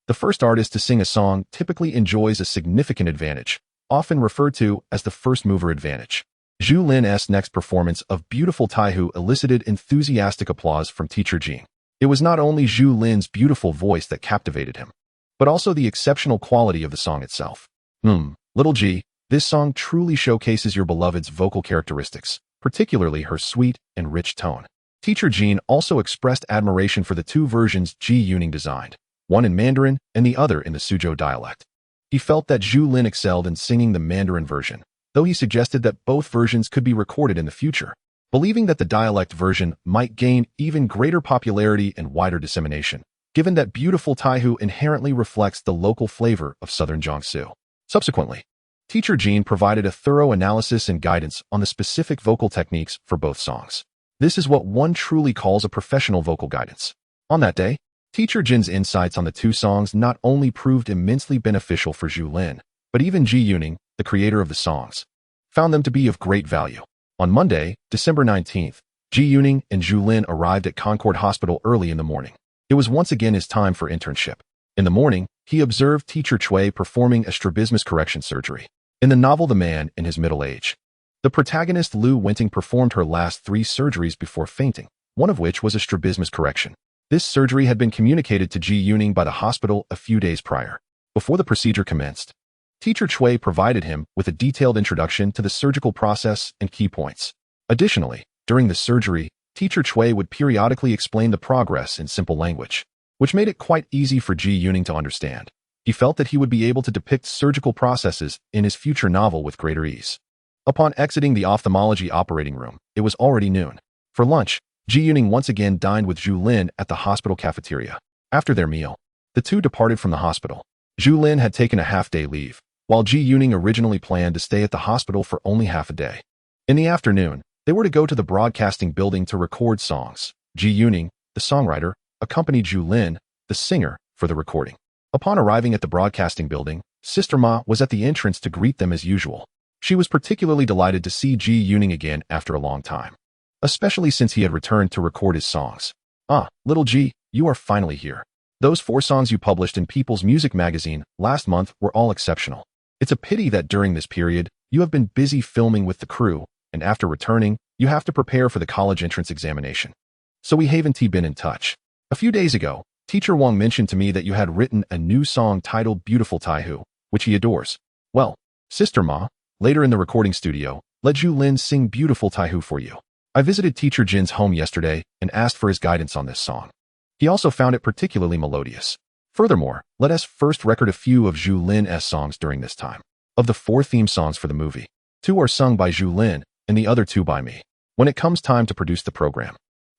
The first artist to sing a song typically enjoys a significant advantage, often referred to as the first mover advantage. Zhu Lin's next performance of Beautiful Taihu elicited enthusiastic applause from teacher Jean. It was not only Zhu Lin's beautiful voice that captivated him, but also the exceptional quality of the song itself. Little G, this song truly showcases your beloved's vocal characteristics, particularly her sweet and rich tone. Teacher Jean also expressed admiration for the 2 versions Ji Yuning designed, one in Mandarin and the other in the Suzhou dialect. He felt that Zhu Lin excelled in singing the Mandarin version, though he suggested that both versions could be recorded in the future, believing that the dialect version might gain even greater popularity and wider dissemination, given that Beautiful Taihu inherently reflects the local flavor of Southern Jiangsu. Subsequently, teacher Jean provided a thorough analysis and guidance on the specific vocal techniques for both songs. This is what one truly calls a professional vocal guidance. On that day, teacher Jean's insights on the 2 songs not only proved immensely beneficial for Zhu Lin, but even Ji Yuning, the creator of the songs, found them to be of great value. On Monday, December 19th, Ji Yuning and Zhu Lin arrived at Concord Hospital early in the morning. It was once again his time for internship. In the morning, he observed teacher Cui performing a strabismus correction surgery. In the novel The Man in His Middle Age, the protagonist Lu Wenting performed her last 3 surgeries before fainting, one of which was a strabismus correction. This surgery had been communicated to Ji Yuning by the hospital a few days prior. Before the procedure commenced, teacher Cui provided him with a detailed introduction to the surgical process and key points. Additionally, during the surgery, teacher Cui would periodically explain the progress in simple language, which made it quite easy for Ji Yuning to understand. He felt that he would be able to depict surgical processes in his future novel with greater ease. Upon exiting the ophthalmology operating room, it was already noon. For lunch, Ji Yuning once again dined with Zhu Lin at the hospital cafeteria. After their meal, the 2 departed from the hospital. Zhu Lin had taken a half-day leave, while Ji Yuning originally planned to stay at the hospital for only half a day. In the afternoon, they were to go to the broadcasting building to record songs. Ji Yuning, the songwriter, accompanied Zhu Lin, the singer, for the recording. Upon arriving at the broadcasting building, Sister Ma was at the entrance to greet them as usual. She was particularly delighted to see Ji Yuning again after a long time, especially since he had returned to record his songs. Little G, you are finally here. Those 4 songs you published in People's Music magazine last month were all exceptional. It's a pity that during this period, you have been busy filming with the crew, and after returning, you have to prepare for the college entrance examination. So we haven't been in touch. A few days ago, teacher Wang mentioned to me that you had written a new song titled Beautiful Taihu, which he adores. Well, Sister Ma, Later in the recording studio, let Zhu Lin sing Beautiful Taihu for you. I visited teacher Jin's home yesterday and asked for his guidance on this song. He also found it particularly melodious. Furthermore, let us first record a few of Zhu Lin's songs during this time. Of the 4 theme songs for the movie, 2 are sung by Zhu Lin and the other 2 by me. When it comes time to produce the program,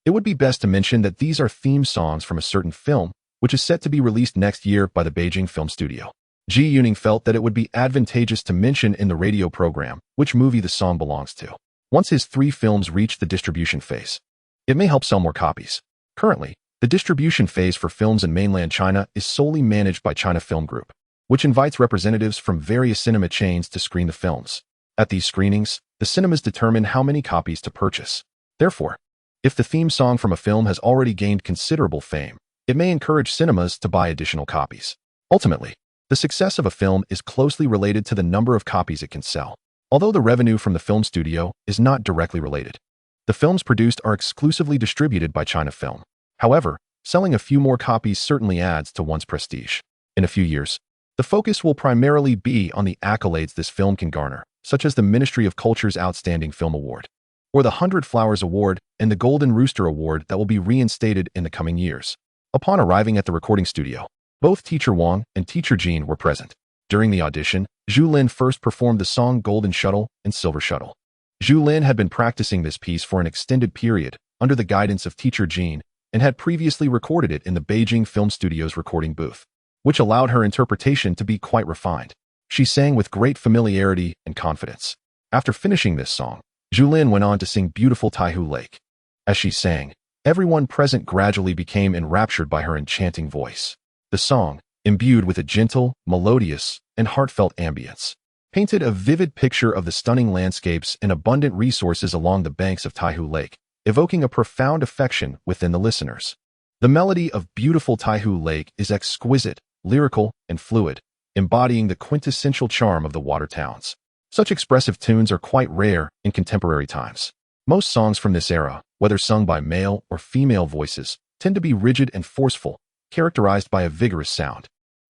it would be best to mention that these are theme songs from a certain film, which is set to be released next year by the Beijing Film Studio. Ji Yuning felt that it would be advantageous to mention in the radio program which movie the song belongs to. Once his 3 films reach the distribution phase, it may help sell more copies. Currently, the distribution phase for films in mainland China is solely managed by China Film Group, which invites representatives from various cinema chains to screen the films. At these screenings, the cinemas determine how many copies to purchase. Therefore, if the theme song from a film has already gained considerable fame, it may encourage cinemas to buy additional copies. Ultimately, the success of a film is closely related to the number of copies it can sell. Although the revenue from the film studio is not directly related, the films produced are exclusively distributed by China Film. However, selling a few more copies certainly adds to one's prestige. In a few years, the focus will primarily be on the accolades this film can garner, such as the Ministry of Culture's Outstanding Film Award, or the 100 Flowers Award and the Golden Rooster Award that will be reinstated in the coming years. Upon arriving at the recording studio, both Teacher Wang and Teacher Jin were present. During the audition, Zhu Lin first performed the song Golden Shuttle and Silver Shuttle. Zhu Lin had been practicing this piece for an extended period under the guidance of Teacher Jin and had previously recorded it in the Beijing Film Studio's recording booth, which allowed her interpretation to be quite refined. She sang with great familiarity and confidence. After finishing this song, Zhu Lin went on to sing Beautiful Taihu Lake. As she sang, everyone present gradually became enraptured by her enchanting voice. The song, imbued with a gentle, melodious, and heartfelt ambience, painted a vivid picture of the stunning landscapes and abundant resources along the banks of Taihu Lake, evoking a profound affection within the listeners. The melody of Beautiful Taihu Lake is exquisite, lyrical, and fluid, embodying the quintessential charm of the water towns. Such expressive tunes are quite rare in contemporary times. Most songs from this era, whether sung by male or female voices, tend to be rigid and forceful, characterized by a vigorous sound.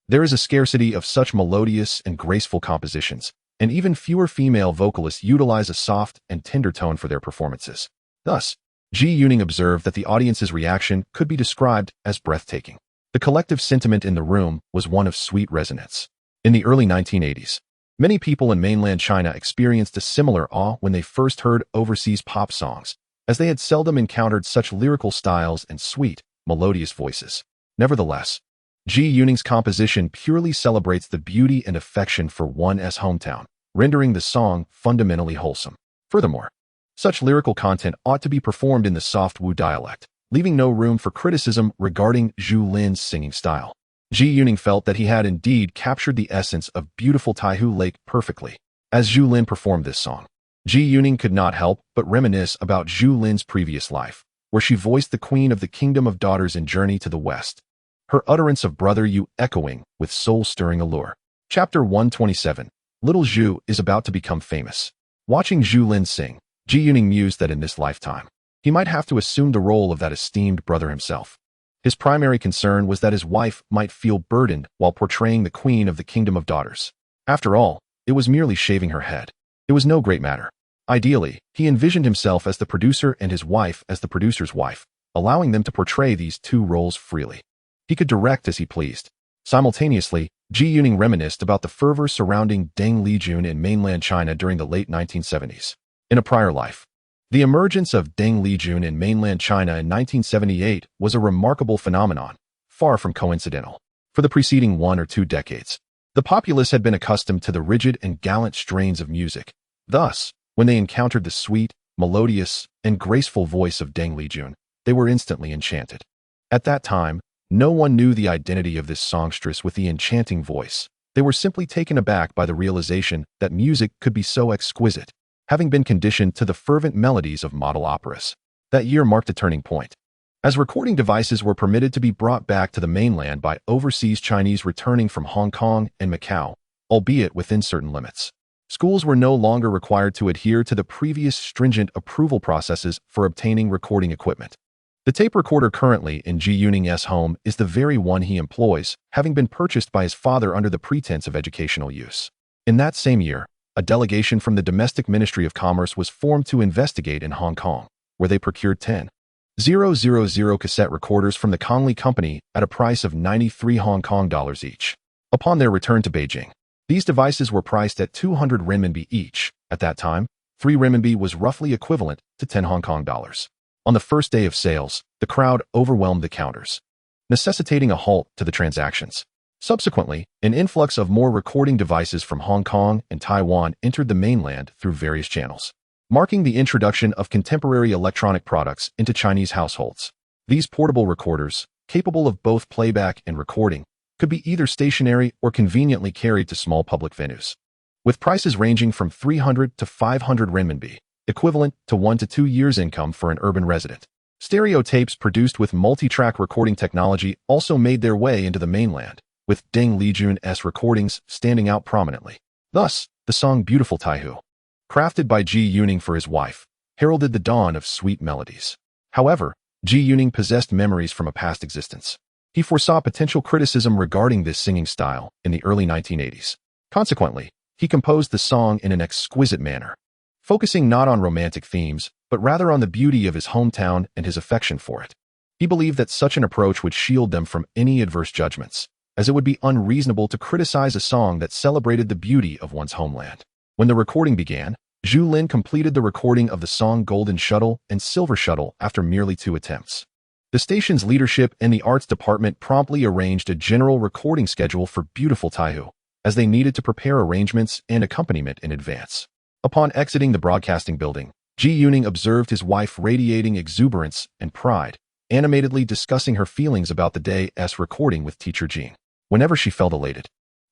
There is a scarcity of such melodious and graceful compositions, and even fewer female vocalists utilize a soft and tender tone for their performances. Thus, Ji Yuning observed that the audience's reaction could be described as breathtaking. The collective sentiment in the room was one of sweet resonance. In the early 1980s, many people in mainland China experienced a similar awe when they first heard overseas pop songs, as they had seldom encountered such lyrical styles and sweet, melodious voices. Nevertheless, Ji Yuning's composition purely celebrates the beauty and affection for one's hometown, rendering the song fundamentally wholesome. Furthermore, such lyrical content ought to be performed in the soft Wu dialect, leaving no room for criticism regarding Zhu Lin's singing style. Ji Yuning felt that he had indeed captured the essence of Beautiful Taihu Lake perfectly. As Zhu Lin performed this song, Ji Yuning could not help but reminisce about Zhu Lin's previous life, where she voiced the Queen of the Kingdom of Daughters in Journey to the West, her utterance of Brother You echoing with soul-stirring allure. Chapter 127. Little Zhu is about to become famous. Watching Zhu Lin sing, Ji Yuning mused that in this lifetime, he might have to assume the role of that esteemed brother himself. His primary concern was that his wife might feel burdened while portraying the Queen of the Kingdom of Daughters. After all, it was merely shaving her head. It was no great matter. Ideally, he envisioned himself as the producer and his wife as the producer's wife, allowing them to portray these 2 roles freely. He could direct as he pleased. Simultaneously, Ji Yuning reminisced about the fervor surrounding Deng Lijun in mainland China during the late 1970s. In a prior life, the emergence of Deng Lijun in mainland China in 1978 was a remarkable phenomenon, far from coincidental. For the preceding 1 or 2 decades, the populace had been accustomed to the rigid and gallant strains of music. Thus, when they encountered the sweet, melodious, and graceful voice of Deng Lijun, they were instantly enchanted. At that time, no one knew the identity of this songstress with the enchanting voice. They were simply taken aback by the realization that music could be so exquisite, having been conditioned to the fervent melodies of model operas. That year marked a turning point, as recording devices were permitted to be brought back to the mainland by overseas Chinese returning from Hong Kong and Macau, albeit within certain limits. Schools were no longer required to adhere to the previous stringent approval processes for obtaining recording equipment. The tape recorder currently in Ji Yuning's home is the very one he employs, having been purchased by his father under the pretense of educational use. In that same year, a delegation from the Domestic Ministry of Commerce was formed to investigate in Hong Kong, where they procured 10,000 cassette recorders from the Conley Company at a price of 93 Hong Kong dollars each. Upon their return to Beijing, these devices were priced at 200 renminbi each. At that time, 3 renminbi was roughly equivalent to 10 Hong Kong dollars. On the first day of sales, the crowd overwhelmed the counters, necessitating a halt to the transactions. Subsequently, an influx of more recording devices from Hong Kong and Taiwan entered the mainland through various channels, marking the introduction of contemporary electronic products into Chinese households. These portable recorders, capable of both playback and recording, could be either stationary or conveniently carried to small public venues. With prices ranging from 300 to 500 renminbi, equivalent to 1 to 2 years' income for an urban resident. Stereo tapes produced with multi-track recording technology also made their way into the mainland, with Deng Lijun's recordings standing out prominently. Thus, the song Beautiful Taihu, crafted by Ji Yuning for his wife, heralded the dawn of sweet melodies. However, Ji Yuning possessed memories from a past existence. He foresaw potential criticism regarding this singing style in the early 1980s. Consequently, he composed the song in an exquisite manner, focusing not on romantic themes, but rather on the beauty of his hometown and his affection for it. He believed that such an approach would shield them from any adverse judgments, as it would be unreasonable to criticize a song that celebrated the beauty of one's homeland. When the recording began, Zhu Lin completed the recording of the song Golden Shuttle and Silver Shuttle after merely 2 attempts. The station's leadership and the arts department promptly arranged a general recording schedule for Beautiful Taihu, as they needed to prepare arrangements and accompaniment in advance. Upon exiting the broadcasting building, Ji Yuning observed his wife radiating exuberance and pride, animatedly discussing her feelings about the day's recording with Teacher Jean. Whenever she felt elated,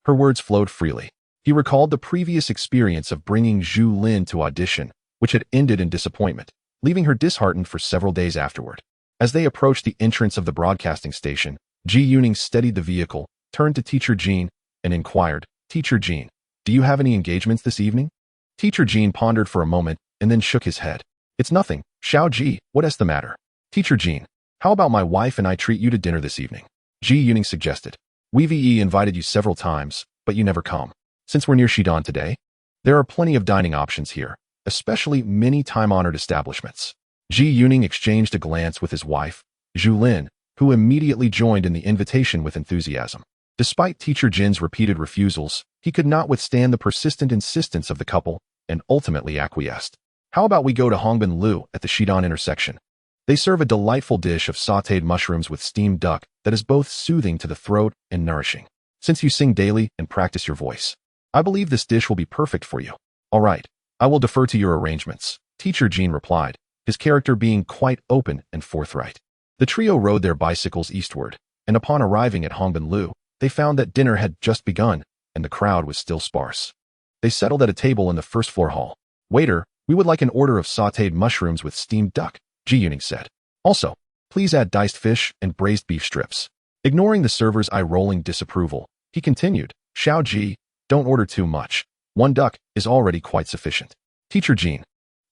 her words flowed freely. He recalled the previous experience of bringing Zhu Lin to audition, which had ended in disappointment, leaving her disheartened for several days afterward. As they approached the entrance of the broadcasting station, Ji Yuning steadied the vehicle, turned to Teacher Jean, and inquired, "Teacher Jean, do you have any engagements this evening?" Teacher Jean pondered for a moment and then shook his head. "It's nothing, Xiao Ji, what's the matter?" "Teacher Jean, how about my wife and I treat you to dinner this evening?" Ji Yuning suggested. "We've invited you several times, but you never come. Since we're near Xidan today, there are plenty of dining options here, especially many time-honored establishments." Ji Yuning exchanged a glance with his wife, Zhu Lin, who immediately joined in the invitation with enthusiasm. Despite Teacher Jin's repeated refusals, he could not withstand the persistent insistence of the couple and ultimately acquiesced. "How about we go to Hongbin Lu at the Xidan intersection? They serve a delightful dish of sautéed mushrooms with steamed duck that is both soothing to the throat and nourishing. Since you sing daily and practice your voice, I believe this dish will be perfect for you." "All right, I will defer to your arrangements," Teacher Jean replied, his character being quite open and forthright. The trio rode their bicycles eastward, and upon arriving at Hongbin Lu, they found that dinner had just begun, and the crowd was still sparse. They settled at a table in the first-floor hall. "Waiter, we would like an order of sautéed mushrooms with steamed duck," Ji Yuning said. "Also, please add diced fish and braised beef strips." Ignoring the server's eye-rolling disapproval, he continued, "Xiao Ji, don't order too much. 1 duck is already quite sufficient." "Teacher Jean,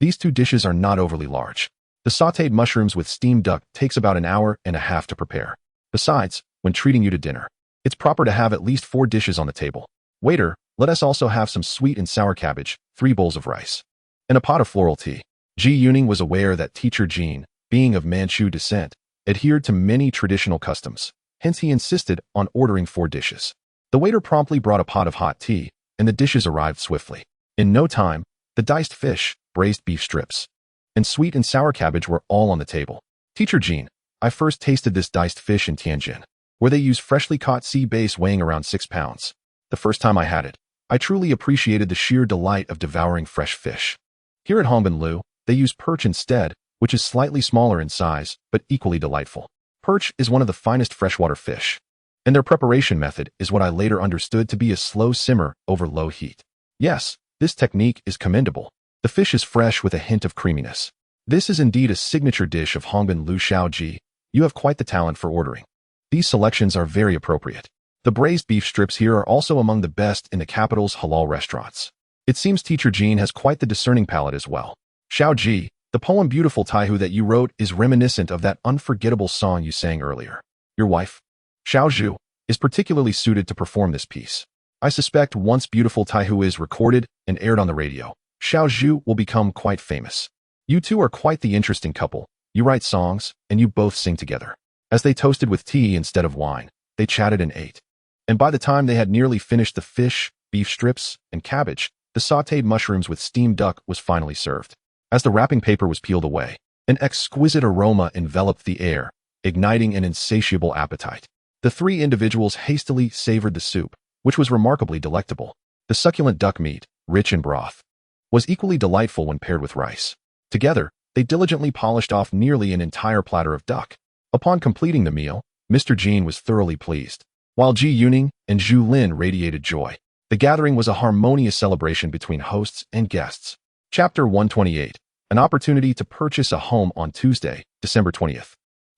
these 2 dishes are not overly large. The sautéed mushrooms with steamed duck takes about an hour and a half to prepare. Besides, when treating you to dinner, it's proper to have at least 4 dishes on the table. Waiter, let us also have some sweet and sour cabbage, 3 bowls of rice, and a pot of floral tea." Ji Yuning was aware that Teacher Jean, being of Manchu descent, adhered to many traditional customs. Hence he insisted on ordering 4 dishes. The waiter promptly brought a pot of hot tea, and the dishes arrived swiftly. In no time, the diced fish, braised beef strips, and sweet and sour cabbage were all on the table. "Teacher Jean, I first tasted this diced fish in Tianjin, where they use freshly caught sea bass weighing around 6 pounds. The first time I had it, I truly appreciated the sheer delight of devouring fresh fish. Here at Hongbin Lu, they use perch instead, which is slightly smaller in size, but equally delightful. Perch is one of the finest freshwater fish, and their preparation method is what I later understood to be a slow simmer over low heat. Yes, this technique is commendable. The fish is fresh with a hint of creaminess. This is indeed a signature dish of Hongbin Lu Xiao Ji. You have quite the talent for ordering. These selections are very appropriate. The braised beef strips here are also among the best in the capital's halal restaurants. It seems Teacher Jean has quite the discerning palate as well. Xiao Ji, the poem Beautiful Taihu that you wrote is reminiscent of that unforgettable song you sang earlier. Your wife, Xiao Zhu, is particularly suited to perform this piece. I suspect once Beautiful Taihu is recorded, and aired on the radio. Xiao Zhu will become quite famous. You two are quite the interesting couple. You write songs, and you both sing together. As they toasted with tea instead of wine, they chatted and ate. And by the time they had nearly finished the fish, beef strips, and cabbage, the sautéed mushrooms with steamed duck was finally served. As the wrapping paper was peeled away, an exquisite aroma enveloped the air, igniting an insatiable appetite. The three individuals hastily savored the soup, which was remarkably delectable. The succulent duck meat, rich in broth, was equally delightful when paired with rice. Together, they diligently polished off nearly an entire platter of duck. Upon completing the meal, Mr. Jean was thoroughly pleased, while Ji Yuning and Zhu Lin radiated joy. The gathering was a harmonious celebration between hosts and guests. Chapter 128. An opportunity to purchase a home on Tuesday, December 20th.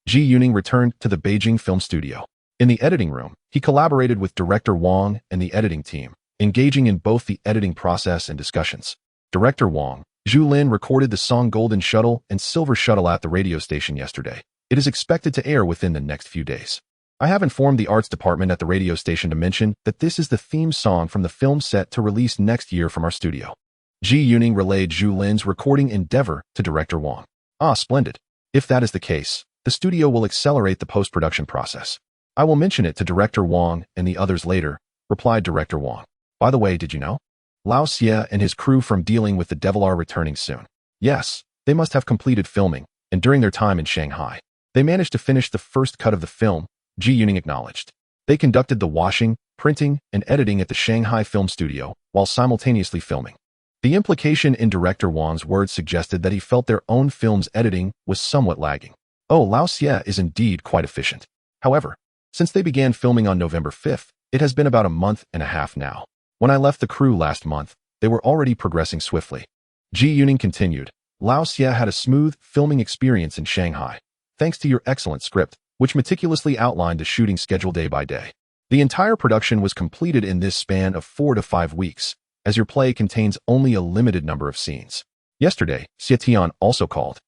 Ji Yuning returned to the Beijing film studio. In the editing room, he collaborated with director Wang and the editing team, engaging in both the editing process and discussions. Director Wang, Zhu Lin recorded the song Golden Shuttle and Silver Shuttle at the radio station yesterday. It is expected to air within the next few days. I have informed the arts department at the radio station to mention that this is the theme song from the film set to release next year from our studio. Ji Yuning relayed Zhu Lin's recording endeavor to director Wang. Ah, splendid. If that is the case, the studio will accelerate the post-production process. I will mention it to director Wang and the others later, replied director Wang. By the way, did you know? Lao Xie and his crew from Dealing with the Devil are returning soon. Yes, they must have completed filming, and during their time in Shanghai, they managed to finish the first cut of the film, Ji Yuning acknowledged. They conducted the washing, printing, and editing at the Shanghai Film Studio, while simultaneously filming. The implication in director Wang's words suggested that he felt their own film's editing was somewhat lagging. Oh, Lao Xie is indeed quite efficient. However, since they began filming on November 5th, it has been about a month and a half now. When I left the crew last month, they were already progressing swiftly. Ji Yuning continued, Lao Xie had a smooth filming experience in Shanghai, thanks to your excellent script, which meticulously outlined the shooting schedule day by day. The entire production was completed in this span of 4 to 5 weeks, as your play contains only a limited number of scenes. Yesterday, Xie Tian also called.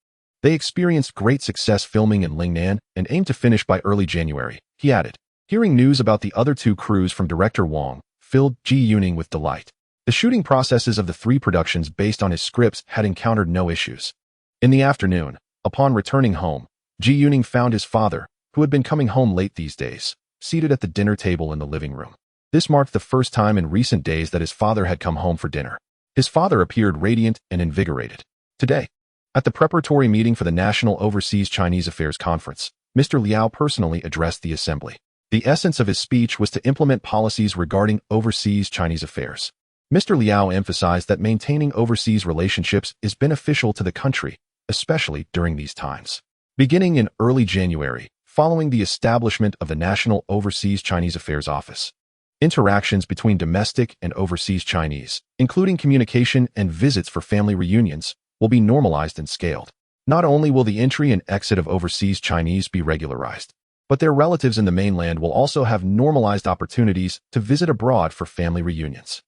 They experienced great success filming in Lingnan and aim to finish by early January, he added. Hearing news about the other two crews from director Wang filled Ji Yuning with delight. The shooting processes of the three productions based on his scripts had encountered no issues. In the afternoon, upon returning home, Ji Yuning found his father, who had been coming home late these days, seated at the dinner table in the living room. This marked the first time in recent days that his father had come home for dinner. His father appeared radiant and invigorated. Today, at the preparatory meeting for the National Overseas Chinese Affairs Conference, Mr. Liao personally addressed the assembly. The essence of his speech was to implement policies regarding overseas Chinese affairs. Mr. Liao emphasized that maintaining overseas relationships is beneficial to the country, especially during these times. Beginning in early January, following the establishment of the National Overseas Chinese Affairs Office, interactions between domestic and overseas Chinese, including communication and visits for family reunions, will be normalized and scaled. Not only will the entry and exit of overseas Chinese be regularized, but their relatives in the mainland will also have normalized opportunities to visit abroad for family reunions.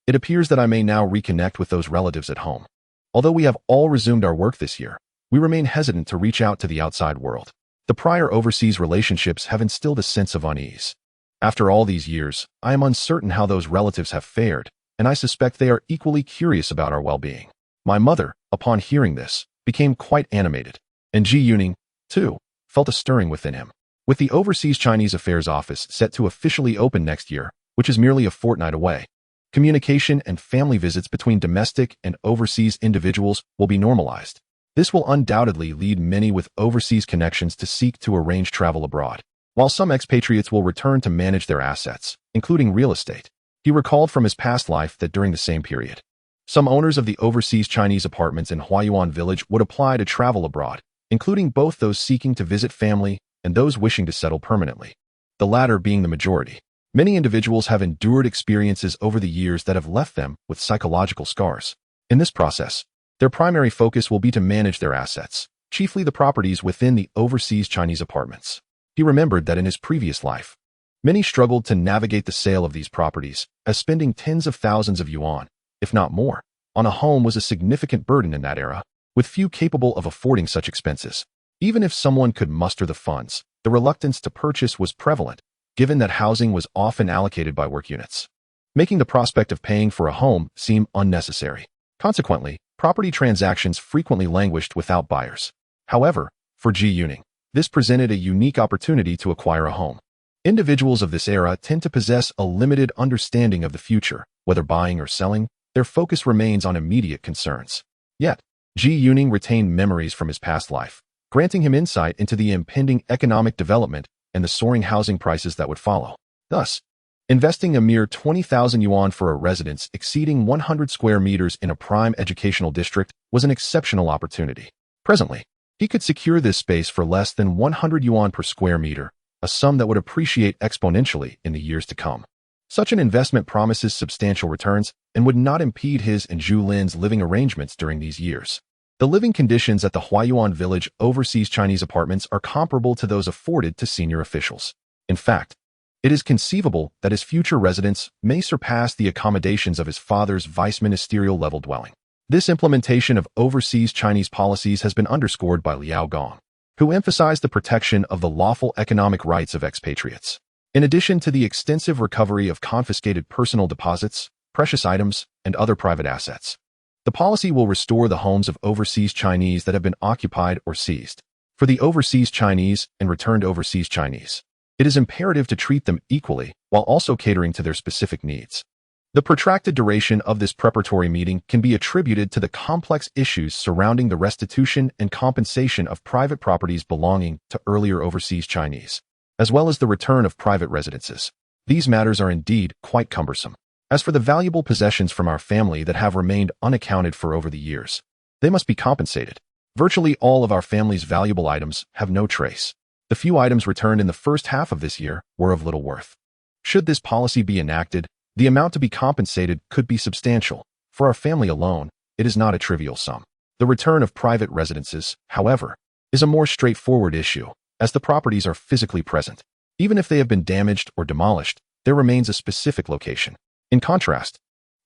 It appears that I may now reconnect with those relatives at home. Although we have all resumed our work this year, we remain hesitant to reach out to the outside world. The prior overseas relationships have instilled a sense of unease. After all these years, I am uncertain how those relatives have fared, and I suspect they are equally curious about our well-being. My mother, upon hearing this, became quite animated, and Ji Yuning, too, felt a stirring within him. With the Overseas Chinese Affairs Office set to officially open next year, which is merely a fortnight away, communication and family visits between domestic and overseas individuals will be normalized. This will undoubtedly lead many with overseas connections to seek to arrange travel abroad, while some expatriates will return to manage their assets, including real estate. He recalled from his past life that during the same period, some owners of the overseas Chinese apartments in Huayuan village would apply to travel abroad, including both those seeking to visit family and those wishing to settle permanently, the latter being the majority. Many individuals have endured experiences over the years that have left them with psychological scars. In this process, their primary focus will be to manage their assets, chiefly the properties within the overseas Chinese apartments. He remembered that in his previous life, many struggled to navigate the sale of these properties, as spending tens of thousands of yuan, if not more, on a home was a significant burden in that era, with few capable of affording such expenses. Even if someone could muster the funds, the reluctance to purchase was prevalent, given that housing was often allocated by work units. making the prospect of paying for a home seem unnecessary. Consequently, property transactions frequently languished without buyers. However, for Zhu Lin, this presented a unique opportunity to acquire a home. Individuals of this era tend to possess a limited understanding of the future. Whether buying or selling, their focus remains on immediate concerns. Yet, Zhu Lin retained memories from his past life, granting him insight into the impending economic development and the soaring housing prices that would follow. Thus, investing a mere 20,000 yuan for a residence exceeding 100 square meters in a prime educational district was an exceptional opportunity. Presently, he could secure this space for less than 100 yuan per square meter, a sum that would appreciate exponentially in the years to come. Such an investment promises substantial returns and would not impede his and Zhu Lin's living arrangements during these years. The living conditions at the Huayuan Village overseas Chinese apartments are comparable to those afforded to senior officials. In fact, it is conceivable that his future residence may surpass the accommodations of his father's vice-ministerial-level dwelling. This implementation of overseas Chinese policies has been underscored by Liao Gong, who emphasized the protection of the lawful economic rights of expatriates. In addition to the extensive recovery of confiscated personal deposits, precious items, and other private assets, the policy will restore the homes of overseas Chinese that have been occupied or seized. For the overseas Chinese and returned overseas Chinese, it is imperative to treat them equally while also catering to their specific needs. The protracted duration of this preparatory meeting can be attributed to the complex issues surrounding the restitution and compensation of private properties belonging to earlier overseas Chinese, as well as the return of private residences. These matters are indeed quite cumbersome. As for the valuable possessions from our family that have remained unaccounted for over the years, they must be compensated. Virtually all of our family's valuable items have no trace. The few items returned in the first half of this year were of little worth. Should this policy be enacted, the amount to be compensated could be substantial. For our family alone, it is not a trivial sum. The return of private residences, however, is a more straightforward issue, as the properties are physically present. Even if they have been damaged or demolished, there remains a specific location. In contrast,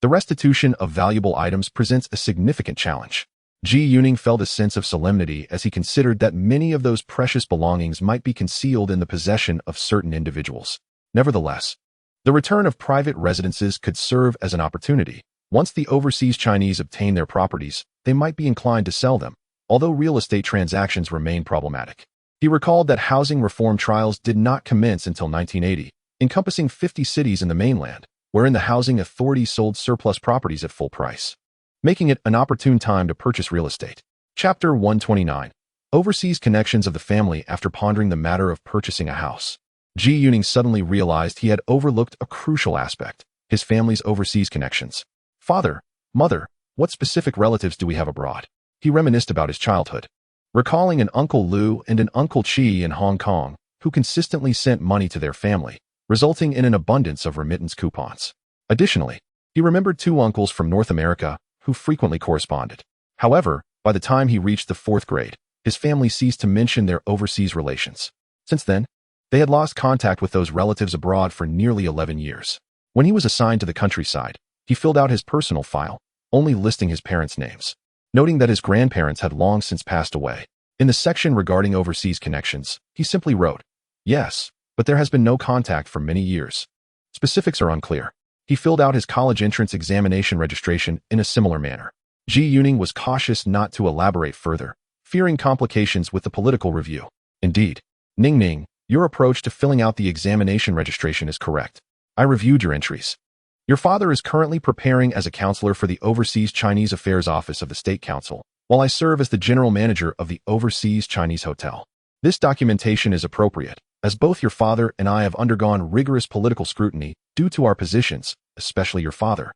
the restitution of valuable items presents a significant challenge. Zhu Lin felt a sense of solemnity as he considered that many of those precious belongings might be concealed in the possession of certain individuals. Nevertheless, the return of private residences could serve as an opportunity. Once the overseas Chinese obtain their properties, they might be inclined to sell them, although real estate transactions remain problematic. He recalled that housing reform trials did not commence until 1980, encompassing 50 cities in the mainland, wherein the housing authorities sold surplus properties at full price, making it an opportune time to purchase real estate. Chapter 129. Overseas Connections of the Family. After pondering the matter of purchasing a house, Zhu Lin suddenly realized he had overlooked a crucial aspect: his family's overseas connections. Father, mother, what specific relatives do we have abroad? He reminisced about his childhood, recalling an Uncle Lu and an Uncle Chi in Hong Kong, who consistently sent money to their family, resulting in an abundance of remittance coupons. Additionally, he remembered two uncles from North America who frequently corresponded. However, by the time he reached the 4th grade, his family ceased to mention their overseas relations. Since then, they had lost contact with those relatives abroad for nearly 11 years. When he was assigned to the countryside, he filled out his personal file, only listing his parents' names, noting that his grandparents had long since passed away. In the section regarding overseas connections, he simply wrote, "Yes, but there has been no contact for many years." Specifics are unclear. He filled out his college entrance examination registration in a similar manner. Zhu Lin was cautious not to elaborate further, fearing complications with the political review. Indeed, Ning, your approach to filling out the examination registration is correct. I reviewed your entries. Your father is currently preparing as a counselor for the Overseas Chinese Affairs Office of the State Council, while I serve as the general manager of the Overseas Chinese Hotel. This documentation is appropriate, as both your father and I have undergone rigorous political scrutiny due to our positions, especially your father,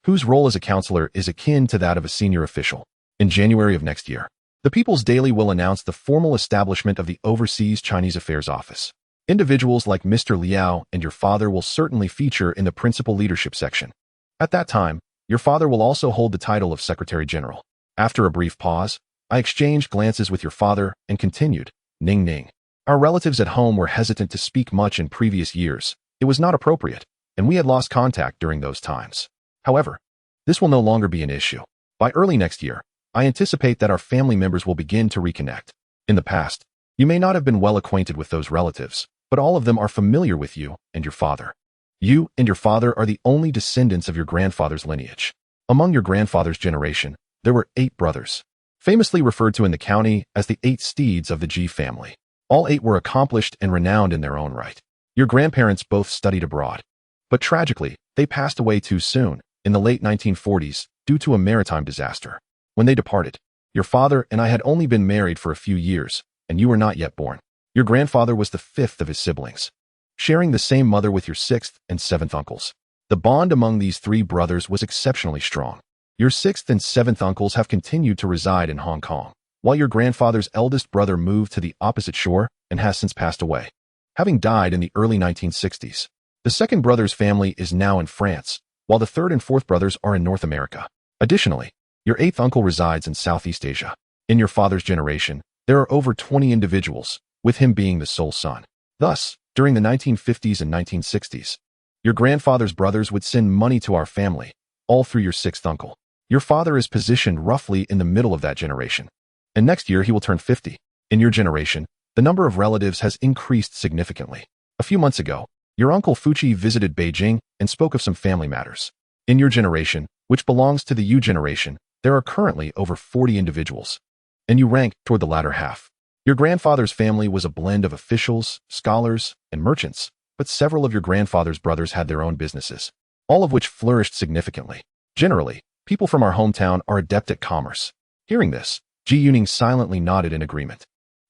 whose role as a counselor is akin to that of a senior official. In January of next year, the People's Daily will announce the formal establishment of the Overseas Chinese Affairs Office. Individuals like Mr. Liao and your father will certainly feature in the principal leadership section. At that time, your father will also hold the title of Secretary General. After a brief pause, I exchanged glances with your father and continued, Ning. Our relatives at home were hesitant to speak much in previous years. It was not appropriate, and we had lost contact during those times. However, this will no longer be an issue. By early next year, I anticipate that our family members will begin to reconnect. In the past, you may not have been well acquainted with those relatives, but all of them are familiar with you and your father. You and your father are the only descendants of your grandfather's lineage. Among your grandfather's generation, there were 8 brothers, famously referred to in the county as the 8 steeds of the G family. All 8 were accomplished and renowned in their own right. Your grandparents both studied abroad, but tragically, they passed away too soon, in the late 1940s, due to a maritime disaster. When they departed, your father and I had only been married for a few years, and you were not yet born. Your grandfather was the 5th of his siblings, sharing the same mother with your 6th and 7th uncles. The bond among these 3 brothers was exceptionally strong. Your 6th and 7th uncles have continued to reside in Hong Kong, while your grandfather's eldest brother moved to the opposite shore and has since passed away, having died in the early 1960s. The 2nd brother's family is now in France, while the 3rd and 4th brothers are in North America. Additionally, your 8th uncle resides in Southeast Asia. In your father's generation, there are over 20 individuals, with him being the sole son. Thus, during the 1950s and 1960s, your grandfather's brothers would send money to our family, all through your 6th uncle. Your father is positioned roughly in the middle of that generation, and next year he will turn 50. In your generation, the number of relatives has increased significantly. A few months ago, your uncle Fuchi visited Beijing and spoke of some family matters. In your generation, which belongs to the U generation, there are currently over 40 individuals, and you rank toward the latter half. Your grandfather's family was a blend of officials, scholars, and merchants, but several of your grandfather's brothers had their own businesses, all of which flourished significantly. Generally, people from our hometown are adept at commerce. Hearing this, Ji Yuning silently nodded in agreement.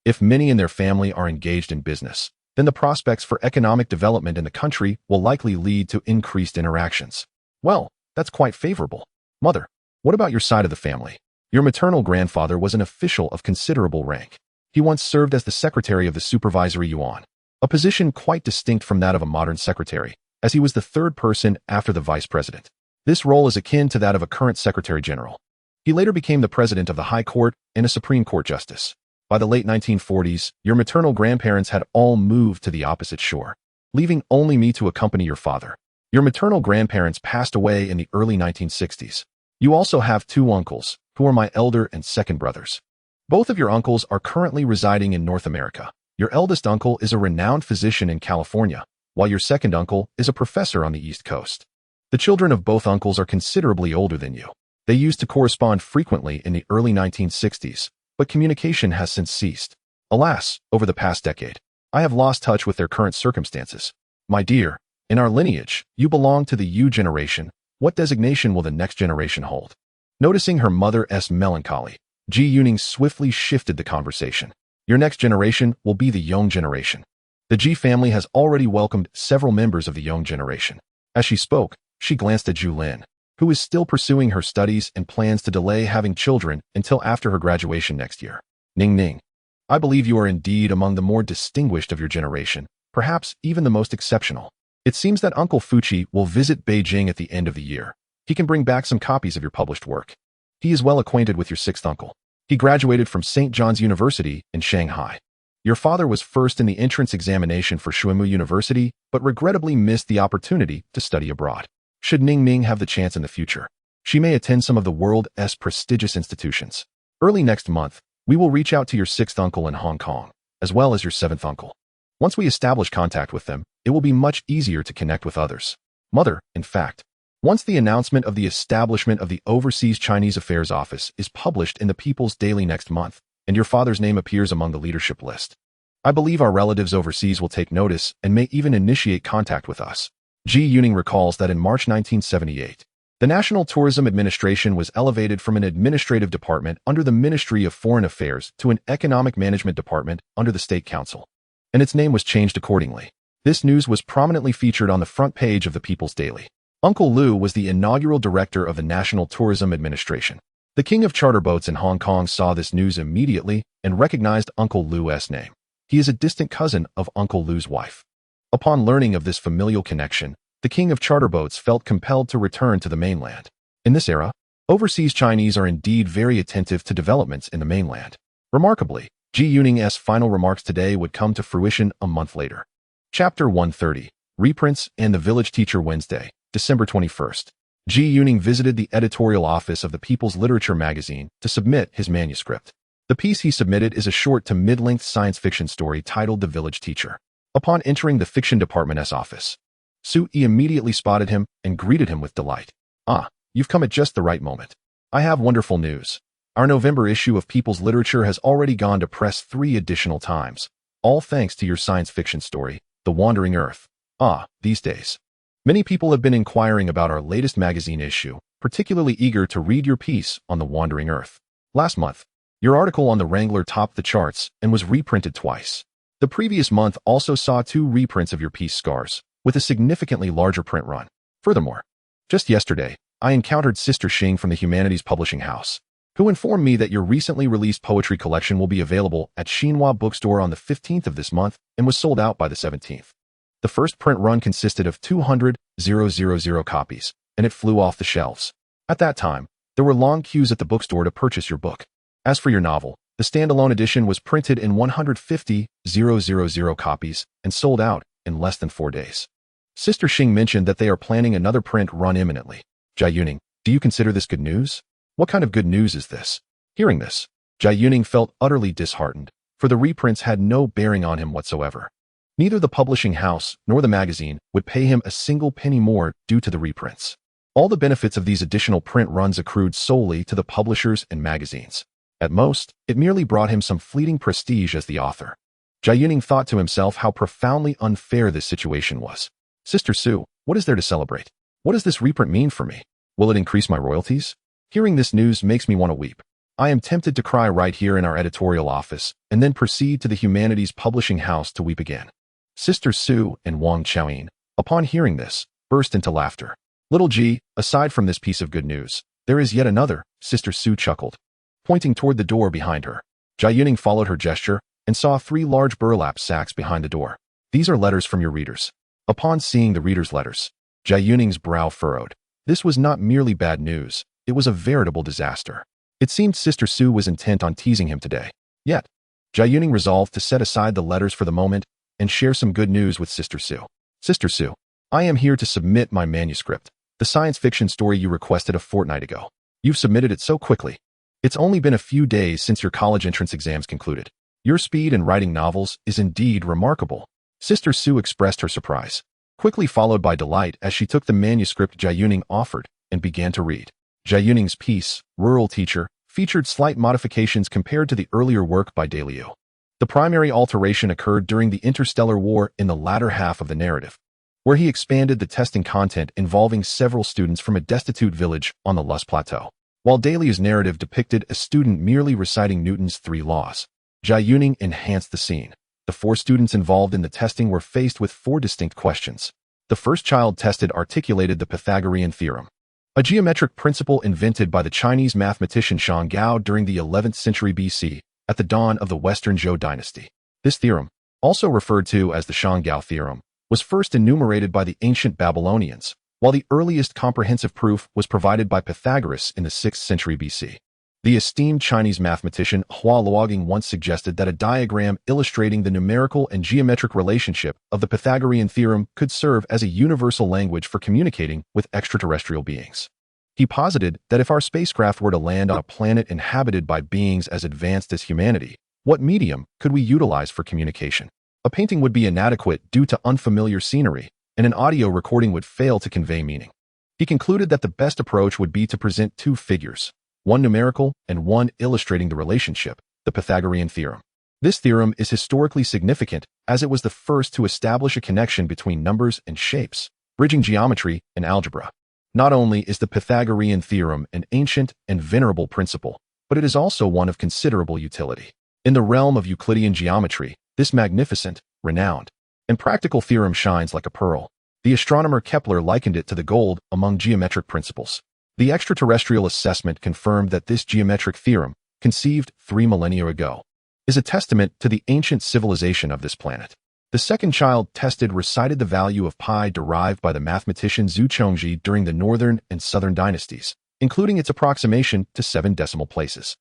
If many in their family are engaged in business, then the prospects for economic development in the country will likely lead to increased interactions. Well, that's quite favorable. Mother, what about your side of the family? Your maternal grandfather was an official of considerable rank. He once served as the secretary of the supervisory yuan, a position quite distinct from that of a modern secretary, as he was the 3rd person after the vice president. This role is akin to that of a current secretary general. He later became the president of the High Court and a Supreme Court justice. By the late 1940s, your maternal grandparents had all moved to the opposite shore, leaving only me to accompany your father. Your maternal grandparents passed away in the early 1960s. You also have 2 uncles, who are my elder and 2nd brothers. Both of your uncles are currently residing in North America. Your eldest uncle is a renowned physician in California, while your 2nd uncle is a professor on the East Coast. The children of both uncles are considerably older than you. They used to correspond frequently in the early 1960s, but communication has since ceased. Alas, over the past decade, I have lost touch with their current circumstances. My dear, in our lineage, you belong to the U generation. What designation will the next generation hold? Noticing her mother's melancholy, Ji Yuning swiftly shifted the conversation. Your next generation will be the Yong generation. The Ji family has already welcomed several members of the Yong generation. As she spoke, she glanced at Zhu Lin, who is still pursuing her studies and plans to delay having children until after her graduation next year. Ning Ning, I believe you are indeed among the more distinguished of your generation, perhaps even the most exceptional. It seems that Uncle Fuchi will visit Beijing at the end of the year. He can bring back some copies of your published work. He is well acquainted with your 6th uncle. He graduated from St. John's University in Shanghai. Your father was first in the entrance examination for Xuanmu University, but regrettably missed the opportunity to study abroad. Should Ning Ning have the chance in the future, she may attend some of the world's prestigious institutions. Early next month, we will reach out to your 6th uncle in Hong Kong, as well as your 7th uncle. Once we establish contact with them, it will be much easier to connect with others. Mother, in fact, once the announcement of the establishment of the Overseas Chinese Affairs Office is published in the People's Daily next month, and your father's name appears among the leadership list, I believe our relatives overseas will take notice and may even initiate contact with us. Ji Yuning recalls that in March 1978, the National Tourism Administration was elevated from an administrative department under the Ministry of Foreign Affairs to an economic management department under the State Council, and its name was changed accordingly. This news was prominently featured on the front page of the People's Daily. Uncle Lu was the inaugural director of the National Tourism Administration. The king of charter boats in Hong Kong saw this news immediately and recognized Uncle Lu's name. He is a distant cousin of Uncle Lu's wife. Upon learning of this familial connection, the king of charter boats felt compelled to return to the mainland. In this era, overseas Chinese are indeed very attentive to developments in the mainland. Remarkably, Ji Yuning's final remarks today would come to fruition a month later. Chapter 130, Reprints and the Village Teacher Wednesday, December 21st. Ji Yuning visited the editorial office of the People's Literature magazine to submit his manuscript. The piece he submitted is a short to mid-length science fiction story titled The Village Teacher. Upon entering the fiction department's office, Zhu immediately spotted him and greeted him with delight. "Ah, you've come at just the right moment. I have wonderful news. Our November issue of People's Literature has already gone to press 3 additional times, all thanks to your science fiction story, The Wandering Earth. These days, many people have been inquiring about our latest magazine issue, particularly eager to read your piece on The Wandering Earth. Last month, your article on the Wrangler topped the charts and was reprinted twice. The previous month also saw 2 reprints of your piece Scars, with a significantly larger print run. Furthermore, just yesterday, I encountered Sister Xing from the Humanities Publishing House, who informed me that your recently released poetry collection will be available at Xinhua Bookstore on the 15th of this month and was sold out by the 17th. The first print run consisted of 200,000 copies, and it flew off the shelves. At that time, there were long queues at the bookstore to purchase your book. As for your novel, the standalone edition was printed in 150,000 copies and sold out in less than 4 days. Sister Xing mentioned that they are planning another print run imminently. Jia Yuning, do you consider this good news? What kind of good news is this? Hearing this, Jia Yuning felt utterly disheartened, for the reprints had no bearing on him whatsoever. Neither the publishing house nor the magazine would pay him a single penny more due to the reprints. All the benefits of these additional print runs accrued solely to the publishers and magazines. At most, it merely brought him some fleeting prestige as the author. Jia Yuning thought to himself how profoundly unfair this situation was. Sister Zhu, what is there to celebrate? What does this reprint mean for me? Will it increase my royalties? Hearing this news makes me want to weep. I am tempted to cry right here in our editorial office and then proceed to the Humanities Publishing House to weep again. Sister Zhu and Wang Qiaoyin, upon hearing this, burst into laughter. Little G, aside from this piece of good news, there is yet another, Sister Zhu chuckled, pointing toward the door behind her. Jia Yuning followed her gesture and saw 3 large burlap sacks behind the door. These are letters from your readers. Upon seeing the readers' letters, Jia Yuning's brow furrowed. This was not merely bad news, it was a veritable disaster. It seemed Sister Zhu was intent on teasing him today. Yet, Jia Yuning resolved to set aside the letters for the moment and share some good news with Sister Zhu. Sister Zhu, I am here to submit my manuscript, the science fiction story you requested a fortnight ago. You've submitted it so quickly. It's only been a few days since your college entrance exams concluded. Your speed in writing novels is indeed remarkable. Sister Zhu expressed her surprise, quickly followed by delight as she took the manuscript Jia Yuning offered and began to read. Jia Yuning's piece, Rural Teacher, featured slight modifications compared to the earlier work by De Liu. The primary alteration occurred during the Interstellar War in the latter half of the narrative, where he expanded the testing content involving several students from a destitute village on the Lus Plateau. While De Liu's narrative depicted a student merely reciting Newton's 3 laws, Jia Yuning enhanced the scene. The 4 students involved in the testing were faced with 4 distinct questions. The first child tested articulated the Pythagorean theorem, a geometric principle invented by the Chinese mathematician Shang Gao during the 11th century BC at the dawn of the Western Zhou dynasty. This theorem, also referred to as the Shang Gao theorem, was first enumerated by the ancient Babylonians, while the earliest comprehensive proof was provided by Pythagoras in the 6th century BC. The esteemed Chinese mathematician Hua Luoging once suggested that a diagram illustrating the numerical and geometric relationship of the Pythagorean theorem could serve as a universal language for communicating with extraterrestrial beings. He posited that if our spacecraft were to land on a planet inhabited by beings as advanced as humanity, what medium could we utilize for communication? A painting would be inadequate due to unfamiliar scenery, and an audio recording would fail to convey meaning. He concluded that the best approach would be to present 2 figures, one numerical and one illustrating the relationship, the Pythagorean theorem. This theorem is historically significant as it was the first to establish a connection between numbers and shapes, bridging geometry and algebra. Not only is the Pythagorean theorem an ancient and venerable principle, but it is also one of considerable utility. In the realm of Euclidean geometry, this magnificent, renowned, and practical theorem shines like a pearl. The astronomer Kepler likened it to the gold among geometric principles. The extraterrestrial assessment confirmed that this geometric theorem, conceived 3 millennia ago, is a testament to the ancient civilization of this planet. The second child tested recited the value of pi derived by the mathematician Zhu Chongzhi during the northern and southern dynasties, including its approximation to 7 decimal places,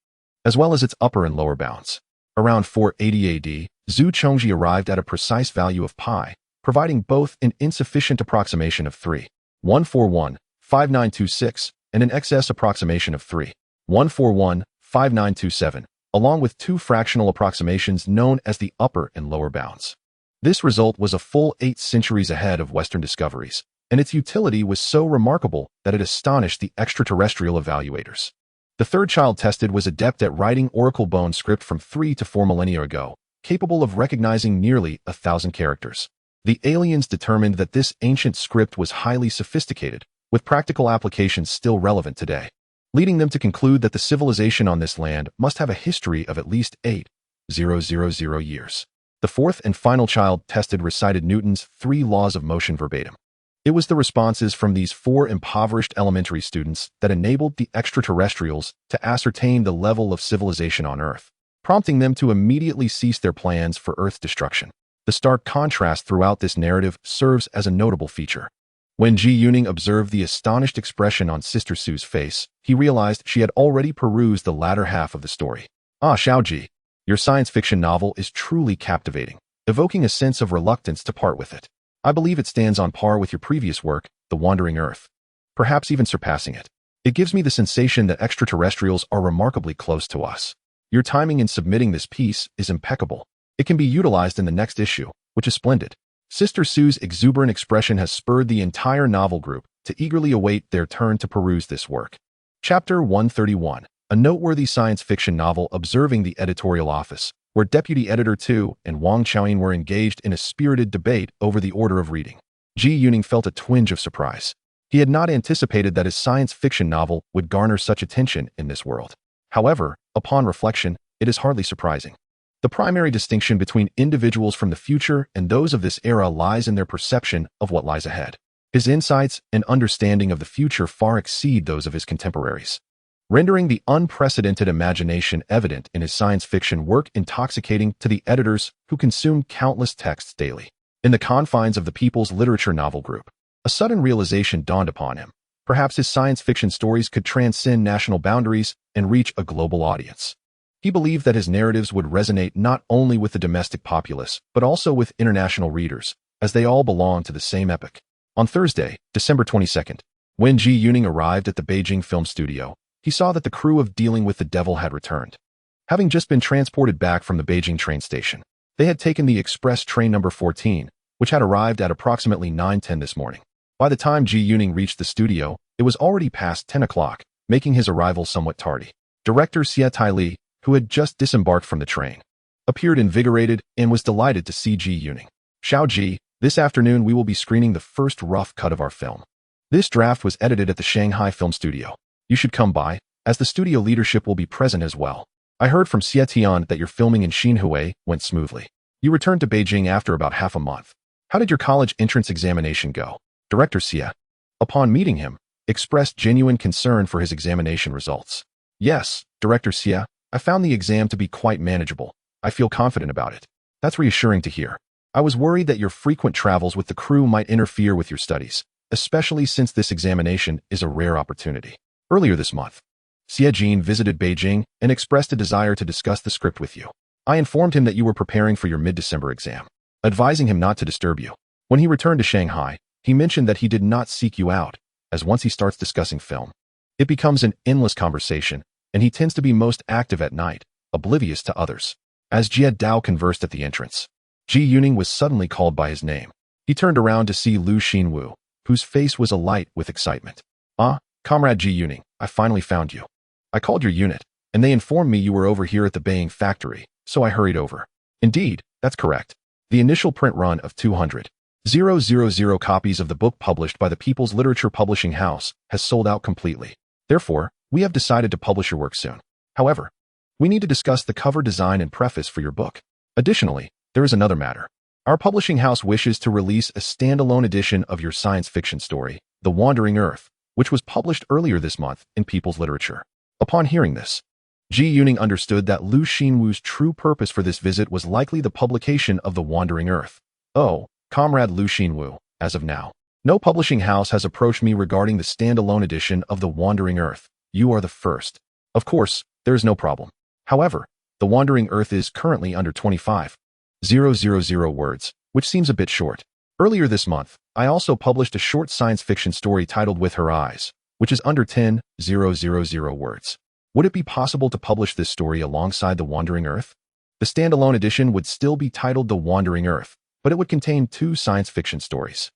as well as its upper and lower bounds. Around 480 AD, Zhu Chongzhi arrived at a precise value of pi, providing both an insufficient approximation of 3,141,5926 and an excess approximation of 3,141,5927, along with 2 fractional approximations known as the upper and lower bounds. This result was a full 8 centuries ahead of Western discoveries, and its utility was so remarkable that it astonished the extraterrestrial evaluators. The third child tested was adept at writing oracle bone script from 3 to 4 millennia ago, capable of recognizing nearly 1,000 characters. The aliens determined that this ancient script was highly sophisticated, with practical applications still relevant today, leading them to conclude that the civilization on this land must have a history of at least 8,000 years. The fourth and final child tested recited Newton's 3 laws of motion verbatim. It was the responses from these 4 impoverished elementary students that enabled the extraterrestrials to ascertain the level of civilization on Earth, prompting them to immediately cease their plans for Earth destruction. The stark contrast throughout this narrative serves as a notable feature. When Ji Yuning observed the astonished expression on Sister Sue's face, he realized she had already perused the latter half of the story. Ah, Xiaoji, your science fiction novel is truly captivating, evoking a sense of reluctance to part with it. I believe it stands on par with your previous work, The Wandering Earth, perhaps even surpassing it. It gives me the sensation that extraterrestrials are remarkably close to us. Your timing in submitting this piece is impeccable. It can be utilized in the next issue, which is splendid. Sister Sue's exuberant expression has spurred the entire novel group to eagerly await their turn to peruse this work. Chapter 131, a noteworthy science fiction novel observing the editorial office, where Deputy Editor Tu and Wang Xiaoyin were engaged in a spirited debate over the order of reading. Ji Yuning felt a twinge of surprise. He had not anticipated that his science fiction novel would garner such attention in this world. However, upon reflection, it is hardly surprising. The primary distinction between individuals from the future and those of this era lies in their perception of what lies ahead. His insights and understanding of the future far exceed those of his contemporaries, rendering the unprecedented imagination evident in his science fiction work intoxicating to the editors who consume countless texts daily. In the confines of the People's Literature novel group, a sudden realization dawned upon him. Perhaps his science fiction stories could transcend national boundaries and reach a global audience. He believed that his narratives would resonate not only with the domestic populace, but also with international readers, as they all belong to the same epoch. On Thursday, December 22nd, when Ji Yuning arrived at the Beijing film studio, he saw that the crew of Dealing with the Devil had returned. Having just been transported back from the Beijing train station, they had taken the express train number 14, which had arrived at approximately 9:10 this morning. By the time Ji Yuning reached the studio, it was already past 10 o'clock, making his arrival somewhat tardy. Director Xie Taili, who had just disembarked from the train, appeared invigorated and was delighted to see Ji Yuning. Xiao Ji, this afternoon we will be screening the first rough cut of our film. This draft was edited at the Shanghai Film Studio. You should come by, as the studio leadership will be present as well. I heard from Xie Tian that your filming in Xinhui went smoothly. You returned to Beijing after about half a month. How did your college entrance examination go? Director Xie, upon meeting him, expressed genuine concern for his examination results. Yes, Director Xie, I found the exam to be quite manageable. I feel confident about it. That's reassuring to hear. I was worried that your frequent travels with the crew might interfere with your studies, especially since this examination is a rare opportunity. Earlier this month, Xie Jin visited Beijing and expressed a desire to discuss the script with you. I informed him that you were preparing for your mid-December exam, advising him not to disturb you. When he returned to Shanghai, he mentioned that he did not seek you out, as once he starts discussing film, it becomes an endless conversation, and he tends to be most active at night, oblivious to others. As Jie Dao conversed at the entrance, Ji Yuning was suddenly called by his name. He turned around to see Lu Xinwu, whose face was alight with excitement. Ah, Comrade Ji Yuning, I finally found you. I called your unit, and they informed me you were over here at the Beiyang factory, so I hurried over. Indeed, that's correct. The initial print run of 200,000 copies of the book published by the People's Literature Publishing House has sold out completely. Therefore, we have decided to publish your work soon. However, we need to discuss the cover design and preface for your book. Additionally, there is another matter. Our publishing house wishes to release a standalone edition of your science fiction story, The Wandering Earth, which was published earlier this month in People's Literature. Upon hearing this, Ji Yuning understood that Lu Xinwu's true purpose for this visit was likely the publication of The Wandering Earth. Oh, Comrade Lu Xinwu, as of now, no publishing house has approached me regarding the standalone edition of The Wandering Earth. You are the first. Of course, there is no problem. However, The Wandering Earth is currently under 25,000 words, which seems a bit short. Earlier this month, I also published a short science fiction story titled With Her Eyes, which is under 10,000 words. Would it be possible to publish this story alongside The Wandering Earth? The standalone edition would still be titled The Wandering Earth, but it would contain 2 science fiction stories.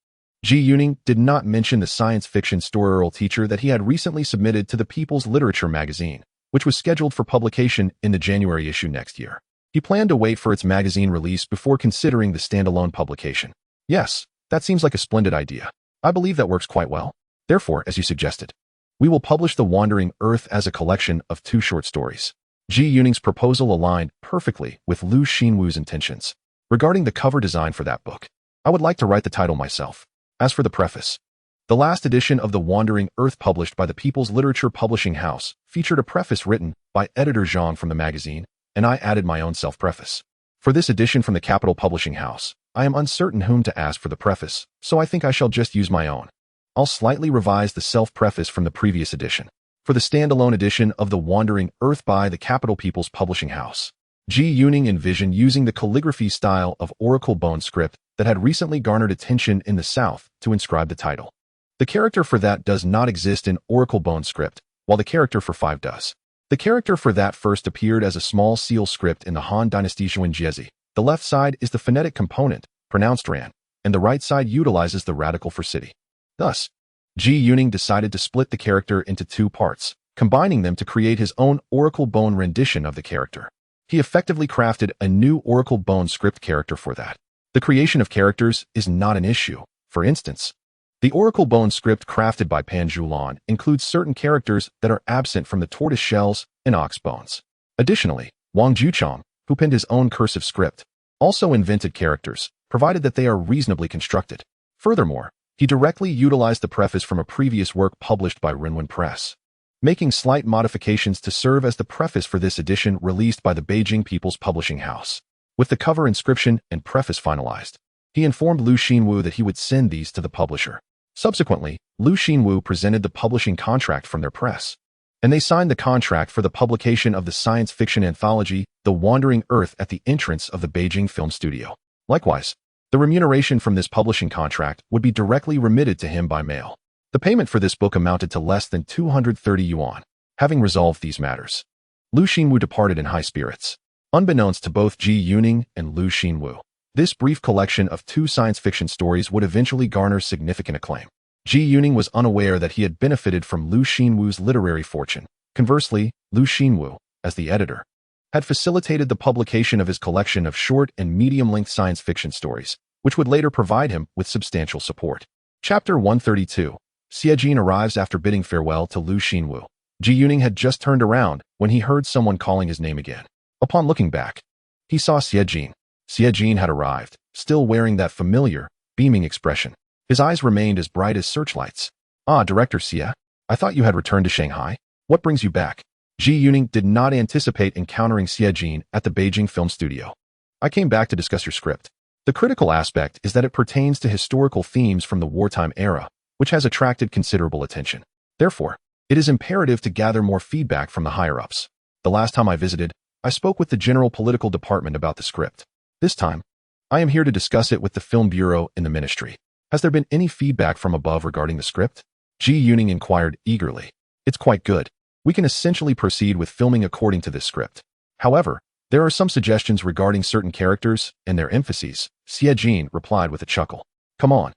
Ji Yuning did not mention the science fiction story teacher that he had recently submitted to the People's Literature magazine, which was scheduled for publication in the January issue next year. He planned to wait for its magazine release before considering the standalone publication. Yes, that seems like a splendid idea. I believe that works quite well. Therefore, as you suggested, we will publish The Wandering Earth as a collection of 2 short stories. Ji Yuning's proposal aligned perfectly with Liu Xinwu's intentions. Regarding the cover design for that book, I would like to write the title myself. As for the preface, the last edition of The Wandering Earth published by the People's Literature Publishing House featured a preface written by editor Zhang from the magazine, and I added my own self-preface. For this edition from the Capital Publishing House, I am uncertain whom to ask for the preface, so I think I shall just use my own. I'll slightly revise the self-preface from the previous edition. For the standalone edition of The Wandering Earth by the Capital People's Publishing House, Ji Yuning envisioned using the calligraphy style of oracle bone script that had recently garnered attention in the South to inscribe the title. The character for that does not exist in oracle bone script, while the character for 5 does. The character for that first appeared as a small seal script in the Han Dynasty Xuanjiezi. The left side is the phonetic component, pronounced ran, and the right side utilizes the radical for city. Thus, Ji Yuning decided to split the character into 2 parts, combining them to create his own oracle bone rendition of the character. He effectively crafted a new oracle bone script character for that. The creation of characters is not an issue. For instance, the oracle bone script crafted by Pan Zhu Lin includes certain characters that are absent from the tortoise shells and ox bones. Additionally, Wang Juchong, who penned his own cursive script, also invented characters, provided that they are reasonably constructed. Furthermore, he directly utilized the preface from a previous work published by Renwen Press, making slight modifications to serve as the preface for this edition released by the Beijing People's Publishing House. With the cover inscription and preface finalized, he informed Liu Xinwu that he would send these to the publisher. Subsequently, Liu Xinwu presented the publishing contract from their press, and they signed the contract for the publication of the science fiction anthology The Wandering Earth at the entrance of the Beijing Film Studio. Likewise, the remuneration from this publishing contract would be directly remitted to him by mail. The payment for this book amounted to less than 230 yuan. Having resolved these matters, Liu Xinwu departed in high spirits. Unbeknownst to both Ji Yuning and Liu Xinwu, this brief collection of 2 science fiction stories would eventually garner significant acclaim. Ji Yuning was unaware that he had benefited from Liu Xinwu's literary fortune. Conversely, Liu Xinwu, as the editor, had facilitated the publication of his collection of short and medium-length science fiction stories, which would later provide him with substantial support. Chapter 132. Xie Jin arrives after bidding farewell to Liu Xinwu. Ji Yuning had just turned around when he heard someone calling his name again. Upon looking back, he saw Xie Jin. Xie Jin had arrived, still wearing that familiar, beaming expression. His eyes remained as bright as searchlights. "Ah, Director Xie, I thought you had returned to Shanghai. What brings you back?" Ji Yuning did not anticipate encountering Xie Jin at the Beijing Film Studio. "I came back to discuss your script. The critical aspect is that it pertains to historical themes from the wartime era, which has attracted considerable attention. Therefore, it is imperative to gather more feedback from the higher-ups. The last time I visited, I spoke with the General Political Department about the script. This time, I am here to discuss it with the Film Bureau in the Ministry. Has there been any feedback from above regarding the script?" Ji Yuning inquired eagerly. "It's quite good. We can essentially proceed with filming according to this script. However, there are some suggestions regarding certain characters and their emphases," Xie Jin replied with a chuckle. "Come on,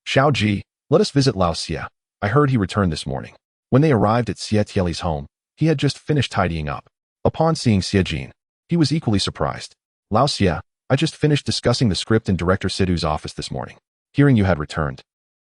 Xiao Ji, let us visit Lao Xie. I heard he returned this morning." When they arrived at Xie Tieli's home, he had just finished tidying up. Upon seeing Xie Jin, he was equally surprised. "Lao Xie, I just finished discussing the script in Director Sidhu's office this morning. Hearing you had returned,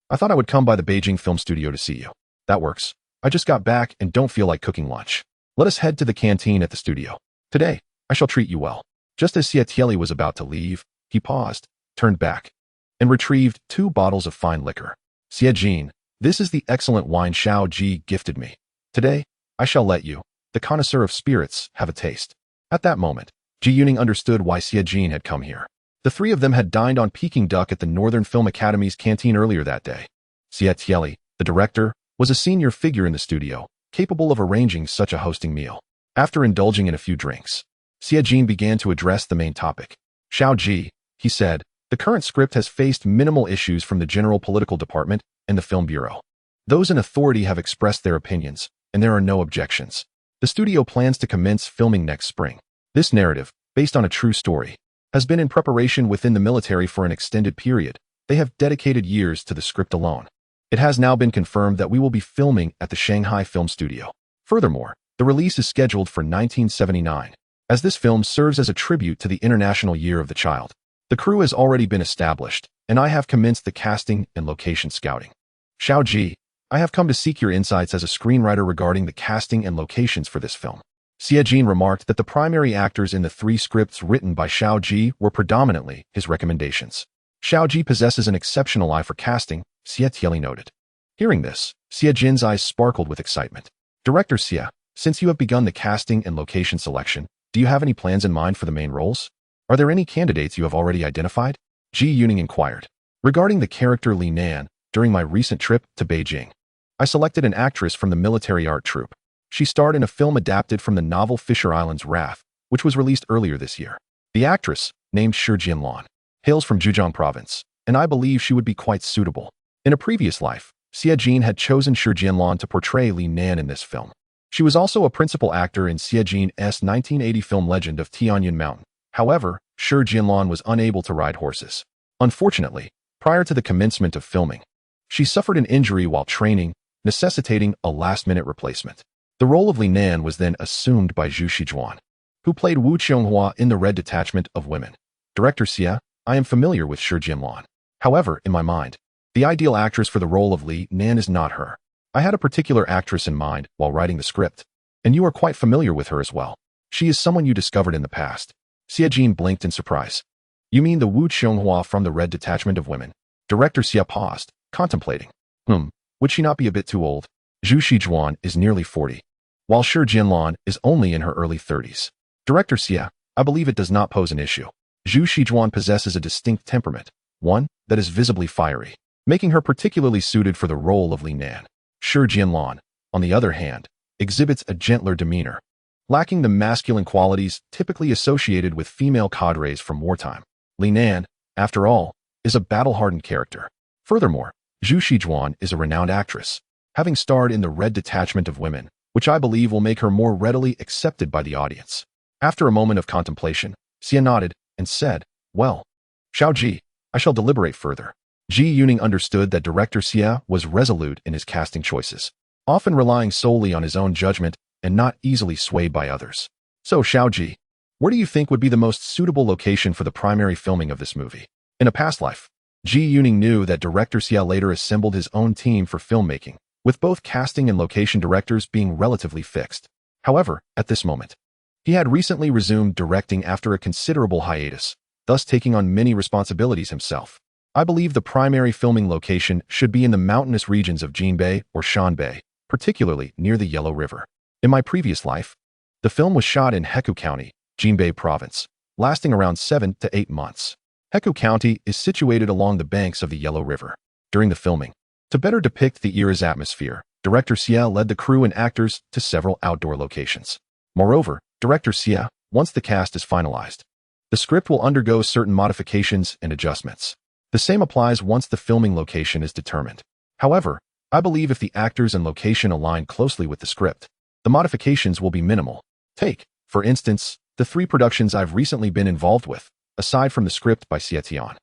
I thought I would come by the Beijing Film Studio to see you." "That works. I just got back and don't feel like cooking lunch. Let us head to the canteen at the studio. Today, I shall treat you well." Just as Xie Tieli was about to leave, he paused, turned back, and retrieved 2 bottles of fine liquor. "Xie Jin, this is the excellent wine Xiao Ji gifted me. Today, I shall let you, the connoisseur of spirits, have a taste." At that moment, Ji Yuning understood why Xie Jin had come here. The 3 of them had dined on Peking duck at the Northern Film Academy's canteen earlier that day. Xie Tieli, the director, was a senior figure in the studio, capable of arranging such a hosting meal. After indulging in a few drinks, Xie Jin began to address the main topic. "Xiao Ji," he said, "the current script has faced minimal issues from the General Political Department and the Film Bureau. Those in authority have expressed their opinions, and there are no objections. The studio plans to commence filming next spring. This narrative, based on a true story, has been in preparation within the military for an extended period. They have dedicated years to the script alone. It has now been confirmed that we will be filming at the Shanghai Film Studio. Furthermore, the release is scheduled for 1979, as this film serves as a tribute to the International Year of the Child. The crew has already been established, and I have commenced the casting and location scouting. Xiao Ji, I have come to seek your insights as a screenwriter regarding the casting and locations for this film. Xie Jin remarked that the primary actors in the 3 scripts written by Xiao Ji were predominantly his recommendations. Xiao Ji possesses an exceptional eye for casting, Xie Tieli noted. Hearing this, Xie Jin's eyes sparkled with excitement. Director Xie, since you have begun the casting and location selection, do you have any plans in mind for the main roles? Are there any candidates you have already identified? Ji Yuning inquired. Regarding the character Li Nan, during my recent trip to Beijing, I selected an actress from the military art troupe. She starred in a film adapted from the novel Fisher Island's Wrath, which was released earlier this year. The actress, named Shi Jianlan, hails from Zhejiang province, and I believe she would be quite suitable. In a previous life, Xie Jin had chosen Shi Jianlan to portray Li Nan in this film. She was also a principal actor in Xie Jin's 1980 film Legend of Tianyan Mountain. However, Shi Jianlan was unable to ride horses. Unfortunately, prior to the commencement of filming, she suffered an injury while training, necessitating a last-minute replacement. The role of Li Nan was then assumed by Zhu Shijuan, who played Wu Qianghua in the Red Detachment of Women. Director Xie, I am familiar with Shi Jianlan. However, in my mind, the ideal actress for the role of Li Nan is not her. I had a particular actress in mind while writing the script, and you are quite familiar with her as well. She is someone you discovered in the past. Xie Jin blinked in surprise. You mean the Wu Qianghua from the Red Detachment of Women? Director Xie paused, contemplating. Would she not be a bit too old? Zhu Shijuan is nearly 40, while Shi Jianlan is only in her early 30s. Director Xie, I believe it does not pose an issue. Zhu Shijuan possesses a distinct temperament, one that is visibly fiery, making her particularly suited for the role of Li Nan. Shi Jianlan, on the other hand, exhibits a gentler demeanor, lacking the masculine qualities typically associated with female cadres from wartime. Li Nan, after all, is a battle-hardened character. Furthermore, Zhu Shijuan is a renowned actress, having starred in the Red Detachment of Women, which I believe will make her more readily accepted by the audience. After a moment of contemplation, Xie nodded and said, well, Xiao Ji, I shall deliberate further. Ji Yuning understood that Director Xie was resolute in his casting choices, often relying solely on his own judgment and not easily swayed by others. So, Xiao Ji, where do you think would be the most suitable location for the primary filming of this movie? In a past life, Ji Yuning knew that Director Xie later assembled his own team for filmmaking, with both casting and location directors being relatively fixed. However, at this moment, he had recently resumed directing after a considerable hiatus, thus taking on many responsibilities himself. I believe the primary filming location should be in the mountainous regions of Jinbei or Shanbei, particularly near the Yellow River. In my previous life, the film was shot in Hekou County, Jinbei Province, lasting around 7 to 8 months. Hekou County is situated along the banks of the Yellow River. During the filming, to better depict the era's atmosphere, Director Xie led the crew and actors to several outdoor locations. Moreover, Director Xie, once the cast is finalized, the script will undergo certain modifications and adjustments. The same applies once the filming location is determined. However, I believe if the actors and location align closely with the script, the modifications will be minimal. Take, for instance, the 3 productions I've recently been involved with, aside from the script by Xie Tian,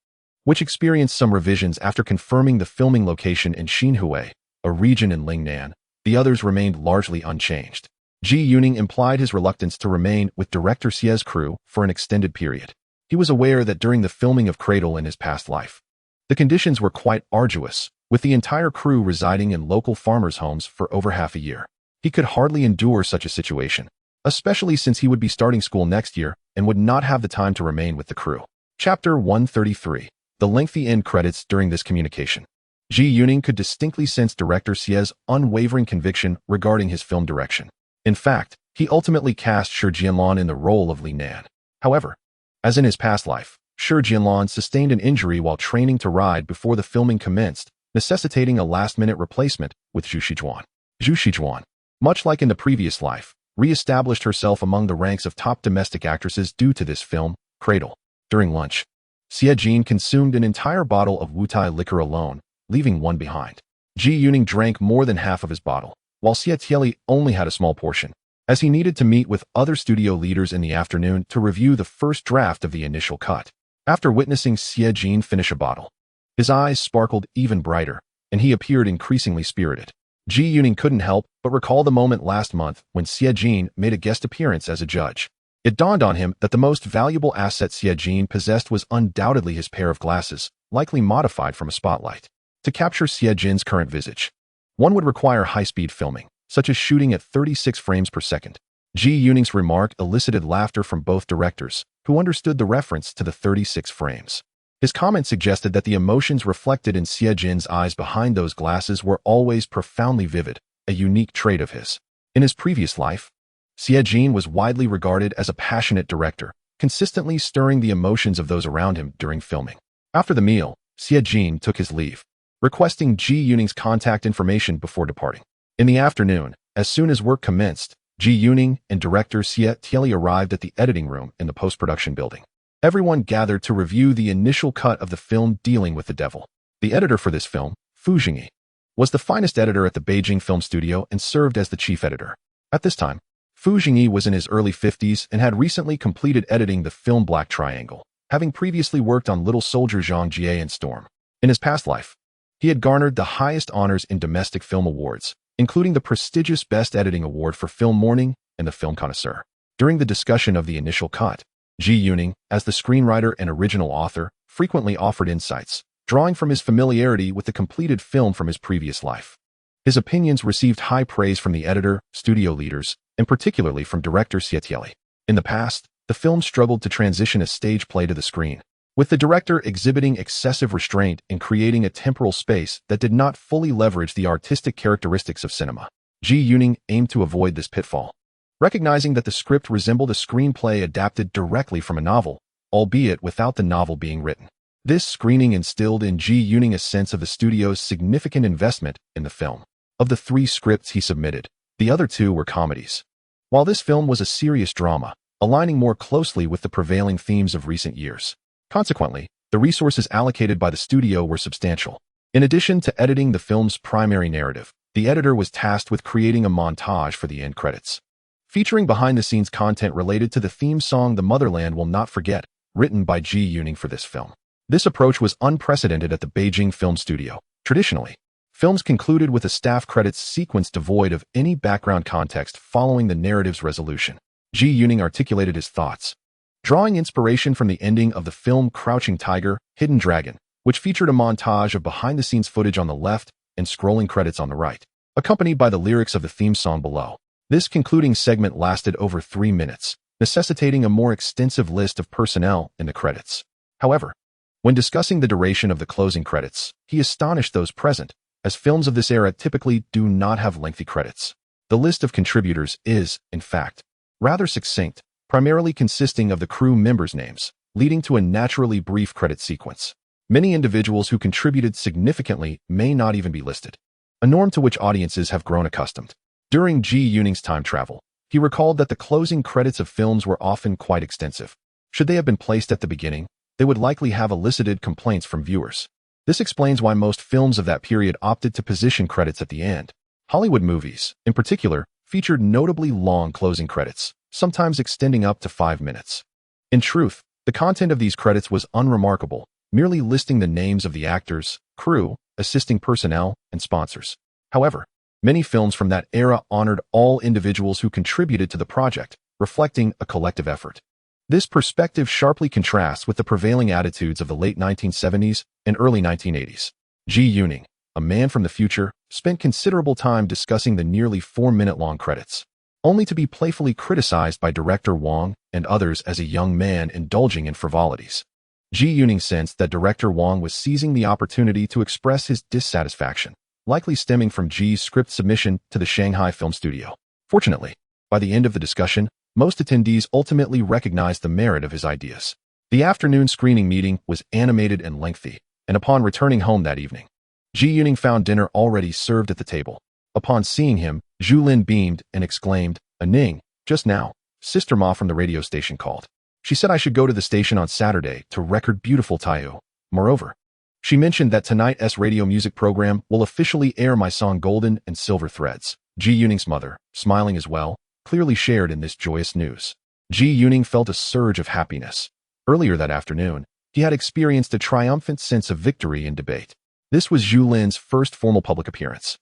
which experienced some revisions after confirming the filming location in Xinhui, a region in Lingnan. The others remained largely unchanged. Ji Yuning implied his reluctance to remain with Director Xie's crew for an extended period. He was aware that during the filming of Cradle in his past life, the conditions were quite arduous, with the entire crew residing in local farmers' homes for over half a year. He could hardly endure such a situation, especially since he would be starting school next year and would not have the time to remain with the crew. Chapter 133. The lengthy end credits during this communication. Ji Yuning could distinctly sense Director Xie's unwavering conviction regarding his film direction. In fact, he ultimately cast Shi Jianlan in the role of Li Nan. However, as in his past life, Shi Jianlan sustained an injury while training to ride before the filming commenced, necessitating a last-minute replacement with Zhu Shijuan. Zhu Shijuan, much like in the previous life, re-established herself among the ranks of top domestic actresses due to this film, Cradle. During lunch, Xie Jin consumed an entire bottle of Wutai liquor alone, leaving one behind. Ji Yuning drank more than half of his bottle, while Xie Tieli only had a small portion. as he needed to meet with other studio leaders in the afternoon to review the first draft of the initial cut. After witnessing Xie Jin finish a bottle, his eyes sparkled even brighter, and he appeared increasingly spirited. Ji Yuning couldn't help but recall the moment last month when Xie Jin made a guest appearance as a judge. It dawned on him that the most valuable asset Xie Jin possessed was undoubtedly his pair of glasses, likely modified from a spotlight. To capture Xie Jin's current visage, one would require high-speed filming, such as shooting at 36 frames per second. Ji Yuning's remark elicited laughter from both directors, who understood the reference to the 36 frames. His comment suggested that the emotions reflected in Xie Jin's eyes behind those glasses were always profoundly vivid, a unique trait of his. In his previous life, Xie Jin was widely regarded as a passionate director, consistently stirring the emotions of those around him during filming. After the meal, Xie Jin took his leave, requesting Ji Yuning's contact information before departing. In the afternoon, as soon as work commenced, Ji Yuning and director Xie Tieli arrived at the editing room in the post-production building. Everyone gathered to review the initial cut of the film dealing with the devil. The editor for this film, Fu Jingyi, was the finest editor at the Beijing Film Studio and served as the chief editor. At this time, Fu Jingyi was in his early 50s and had recently completed editing the film Black Triangle, having previously worked on Little Soldier Zhang Jie and Storm. In his past life, he had garnered the highest honors in domestic film awards, including the prestigious Best Editing Award for Film Morning and the Film Connoisseur. During the discussion of the initial cut, Ji Yuning, as the screenwriter and original author, frequently offered insights, drawing from his familiarity with the completed film from his previous life. His opinions received high praise from the editor, studio leaders, and particularly from director Xie Tieli. In the past, the film struggled to transition a stage play to the screen, with the director exhibiting excessive restraint in creating a temporal space that did not fully leverage the artistic characteristics of cinema. Ji Yuning aimed to avoid this pitfall, recognizing that the script resembled a screenplay adapted directly from a novel, albeit without the novel being written. This screening instilled in Ji Yuning a sense of the studio's significant investment in the film. Of the 3 scripts he submitted, the other 2 were comedies, while this film was a serious drama, aligning more closely with the prevailing themes of recent years. Consequently, the resources allocated by the studio were substantial. In addition to editing the film's primary narrative, the editor was tasked with creating a montage for the end credits, featuring behind-the-scenes content related to the theme song The Motherland Will Not Forget, written by Ji Yuning for this film. This approach was unprecedented at the Beijing Film Studio. Traditionally, films concluded with a staff credits sequence devoid of any background context following the narrative's resolution. Ji Yuning articulated his thoughts, drawing inspiration from the ending of the film Crouching Tiger, Hidden Dragon, which featured a montage of behind-the-scenes footage on the left and scrolling credits on the right, accompanied by the lyrics of the theme song below. This concluding segment lasted over 3 minutes, necessitating a more extensive list of personnel in the credits. However, when discussing the duration of the closing credits, he astonished those present, as films of this era typically do not have lengthy credits. The list of contributors is, in fact, rather succinct, primarily consisting of the crew members' names, leading to a naturally brief credit sequence. Many individuals who contributed significantly may not even be listed, a norm to which audiences have grown accustomed. During Ji Yuning's time travel, he recalled that the closing credits of films were often quite extensive. Should they have been placed at the beginning, they would likely have elicited complaints from viewers. This explains why most films of that period opted to position credits at the end. Hollywood movies, in particular, featured notably long closing credits, sometimes extending up to 5 minutes. In truth, the content of these credits was unremarkable, merely listing the names of the actors, crew, assisting personnel, and sponsors. However, many films from that era honored all individuals who contributed to the project, reflecting a collective effort. This perspective sharply contrasts with the prevailing attitudes of the late 1970s and early 1980s. Ji Yuning, a man from the future, spent considerable time discussing the nearly 4-minute-long credits, only to be playfully criticized by director Wang and others as a young man indulging in frivolities. Ji Yuning sensed that director Wang was seizing the opportunity to express his dissatisfaction, likely stemming from Ji's script submission to the Shanghai Film Studio. Fortunately, by the end of the discussion, most attendees ultimately recognized the merit of his ideas. The afternoon screening meeting was animated and lengthy, and upon returning home that evening, Ji Yuning found dinner already served at the table. Upon seeing him, Zhu Lin beamed and exclaimed, "Ning, just now, Sister Ma from the radio station called. She said I should go to the station on Saturday to record beautiful Taiyu. Moreover, she mentioned that tonight's radio music program will officially air my song Golden and Silver Threads." Ji Yuning's mother, smiling as well, clearly shared in this joyous news. Ji Yuning felt a surge of happiness. Earlier that afternoon, he had experienced a triumphant sense of victory in debate. This was Zhu Lin's first formal public appearance.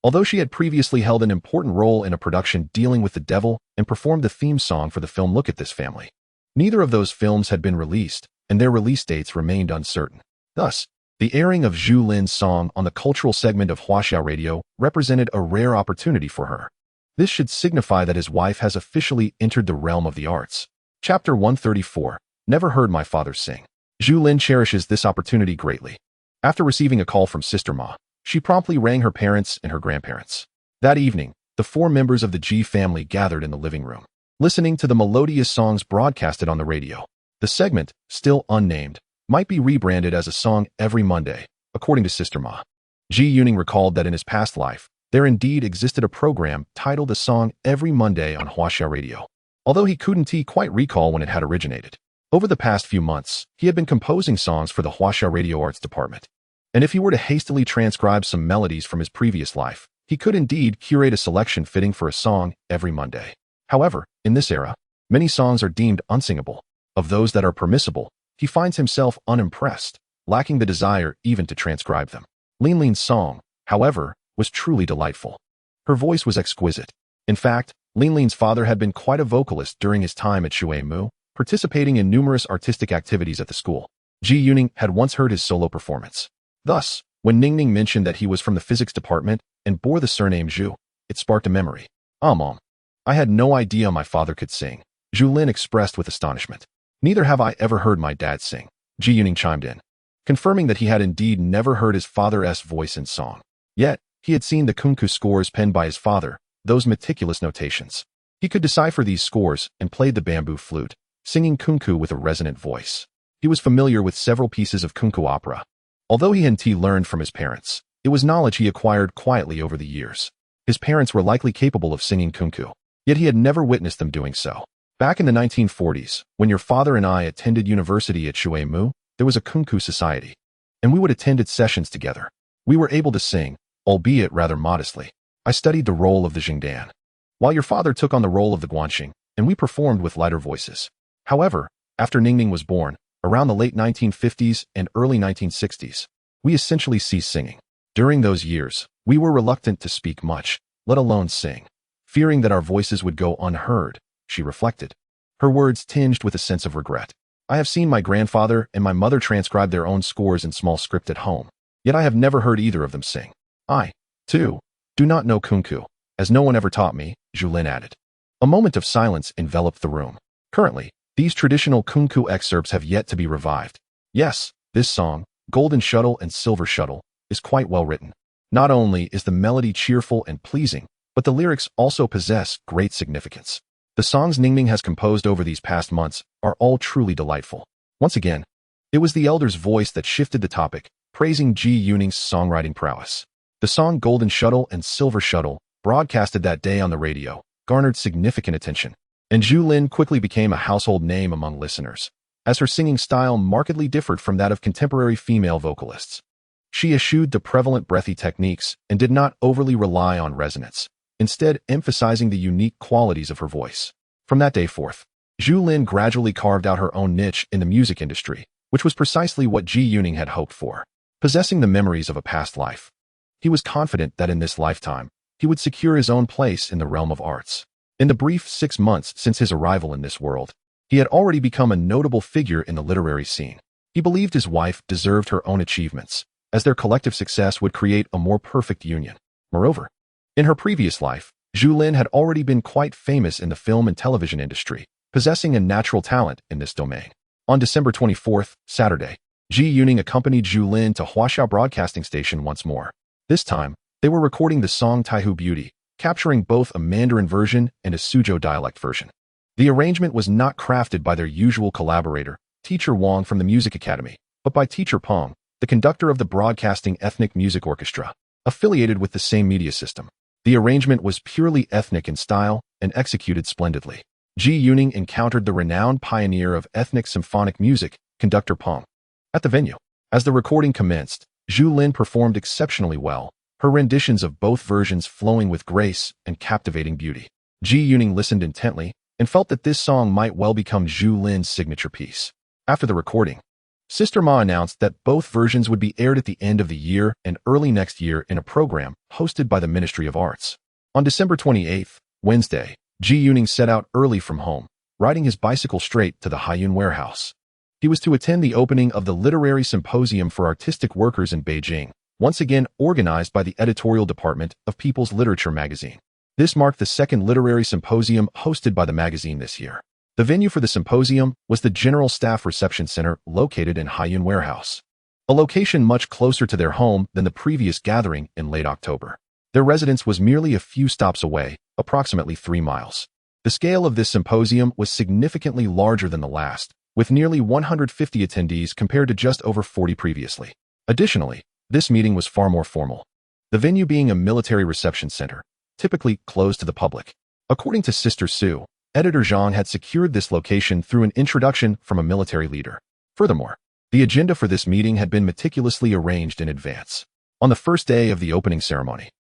Although she had previously held an important role in a production dealing with the devil and performed the theme song for the film Look at This Family, neither of those films had been released, and their release dates remained uncertain. Thus, the airing of Zhu Lin's song on the cultural segment of Huaxia Radio represented a rare opportunity for her. This should signify that his wife has officially entered the realm of the arts. Chapter 134. Never heard my father sing. Zhu Lin cherishes this opportunity greatly. After receiving a call from Sister Ma, she promptly rang her parents and her grandparents. That evening, the 4 members of the Ji family gathered in the living room, listening to the melodious songs broadcasted on the radio. The segment, still unnamed, might be rebranded as a song every Monday, according to Sister Ma. Ji Yuning recalled that in his past life, there indeed existed a program titled A Song Every Monday on Huaxia Radio, although he couldn't quite recall when it had originated. Over the past few months, he had been composing songs for the Huaxia Radio Arts Department, and if he were to hastily transcribe some melodies from his previous life, he could indeed curate a selection fitting for a song every Monday. However, in this era, many songs are deemed unsingable. Of those that are permissible, he finds himself unimpressed, lacking the desire even to transcribe them. Lin Lin's song, however, was truly delightful. Her voice was exquisite. In fact, Lin Lin's father had been quite a vocalist during his time at Shuimu, participating in numerous artistic activities at the school. Ji Yuning had once heard his solo performance. Thus, when Ningning mentioned that he was from the physics department and bore the surname Zhu, it sparked a memory. Mom. I had no idea my father could sing, Zhu Lin expressed with astonishment. Neither have I ever heard my dad sing, Ji Yuning chimed in, confirming that he had indeed never heard his father's voice in song. Yet, he had seen the kunku scores penned by his father, those meticulous notations. He could decipher these scores and played the bamboo flute, singing kunku with a resonant voice. He was familiar with several pieces of kunku opera. Although he hadn't learned from his parents, it was knowledge he acquired quietly over the years. His parents were likely capable of singing kunku, yet he had never witnessed them doing so. Back in the 1940s, when your father and I attended university at Shuimu, there was a kunku society, and we would attend its sessions together. We were able to sing, albeit rather modestly. I studied the role of the Jingdan, while your father took on the role of the Guanxing, and we performed with lighter voices. However, after Ningning was born, around the late 1950s and early 1960s, we essentially ceased singing. During those years, we were reluctant to speak much, let alone sing, fearing that our voices would go unheard, she reflected, her words tinged with a sense of regret. I have seen my grandfather and my mother transcribe their own scores in small script at home, yet I have never heard either of them sing. I, too, do not know kunku, as no one ever taught me, Zhu Lin added. A moment of silence enveloped the room. Currently, these traditional kunku excerpts have yet to be revived. Yes, this song, Golden Shuttle and Silver Shuttle, is quite well written. Not only is the melody cheerful and pleasing, but the lyrics also possess great significance. The songs Ningning has composed over these past months are all truly delightful. Once again, it was the elder's voice that shifted the topic, praising Ji Yuning's songwriting prowess. The song Golden Shuttle and Silver Shuttle, broadcasted that day on the radio, garnered significant attention, and Zhu Lin quickly became a household name among listeners, as her singing style markedly differed from that of contemporary female vocalists. She eschewed the prevalent breathy techniques and did not overly rely on resonance, instead emphasizing the unique qualities of her voice. From that day forth, Zhu Lin gradually carved out her own niche in the music industry, which was precisely what Ji Yuning had hoped for. Possessing the memories of a past life, he was confident that in this lifetime, he would secure his own place in the realm of arts. In the brief 6 months since his arrival in this world, he had already become a notable figure in the literary scene. He believed his wife deserved her own achievements, as their collective success would create a more perfect union. Moreover, in her previous life, Zhu Lin had already been quite famous in the film and television industry, possessing a natural talent in this domain. On December 24th, Saturday, Ji Yuning accompanied Zhu Lin to Huaxia Broadcasting Station once more. This time, they were recording the song Taihu Beauty, capturing both a Mandarin version and a Suzhou dialect version. The arrangement was not crafted by their usual collaborator, Teacher Wang from the Music Academy, but by Teacher Peng, the conductor of the Broadcasting Ethnic Music Orchestra, affiliated with the same media system. The arrangement was purely ethnic in style and executed splendidly. Ji Yuning encountered the renowned pioneer of ethnic symphonic music, Conductor Peng, at the venue. As the recording commenced, Zhu Lin performed exceptionally well, her renditions of both versions flowing with grace and captivating beauty. Ji Yuning listened intently and felt that this song might well become Zhu Lin's signature piece. After the recording, Sister Ma announced that both versions would be aired at the end of the year and early next year in a program hosted by the Ministry of Arts. On December 28th, Wednesday, Ji Yuning set out early from home, riding his bicycle straight to the Haiyun warehouse. He was to attend the opening of the Literary Symposium for Artistic Workers in Beijing, once again organized by the editorial department of People's Literature magazine. This marked the second literary symposium hosted by the magazine this year. The venue for the symposium was the General Staff Reception Center located in Haiyun Warehouse, a location much closer to their home than the previous gathering in late October. Their residence was merely a few stops away, approximately 3 miles. The scale of this symposium was significantly larger than the last, with nearly 150 attendees compared to just over 40 previously. Additionally, this meeting was far more formal, the venue being a military reception center, typically closed to the public. According to Sister Sue, Editor Zhang had secured this location through an introduction from a military leader. Furthermore, the agenda for this meeting had been meticulously arranged in advance. On the first day of the opening ceremony,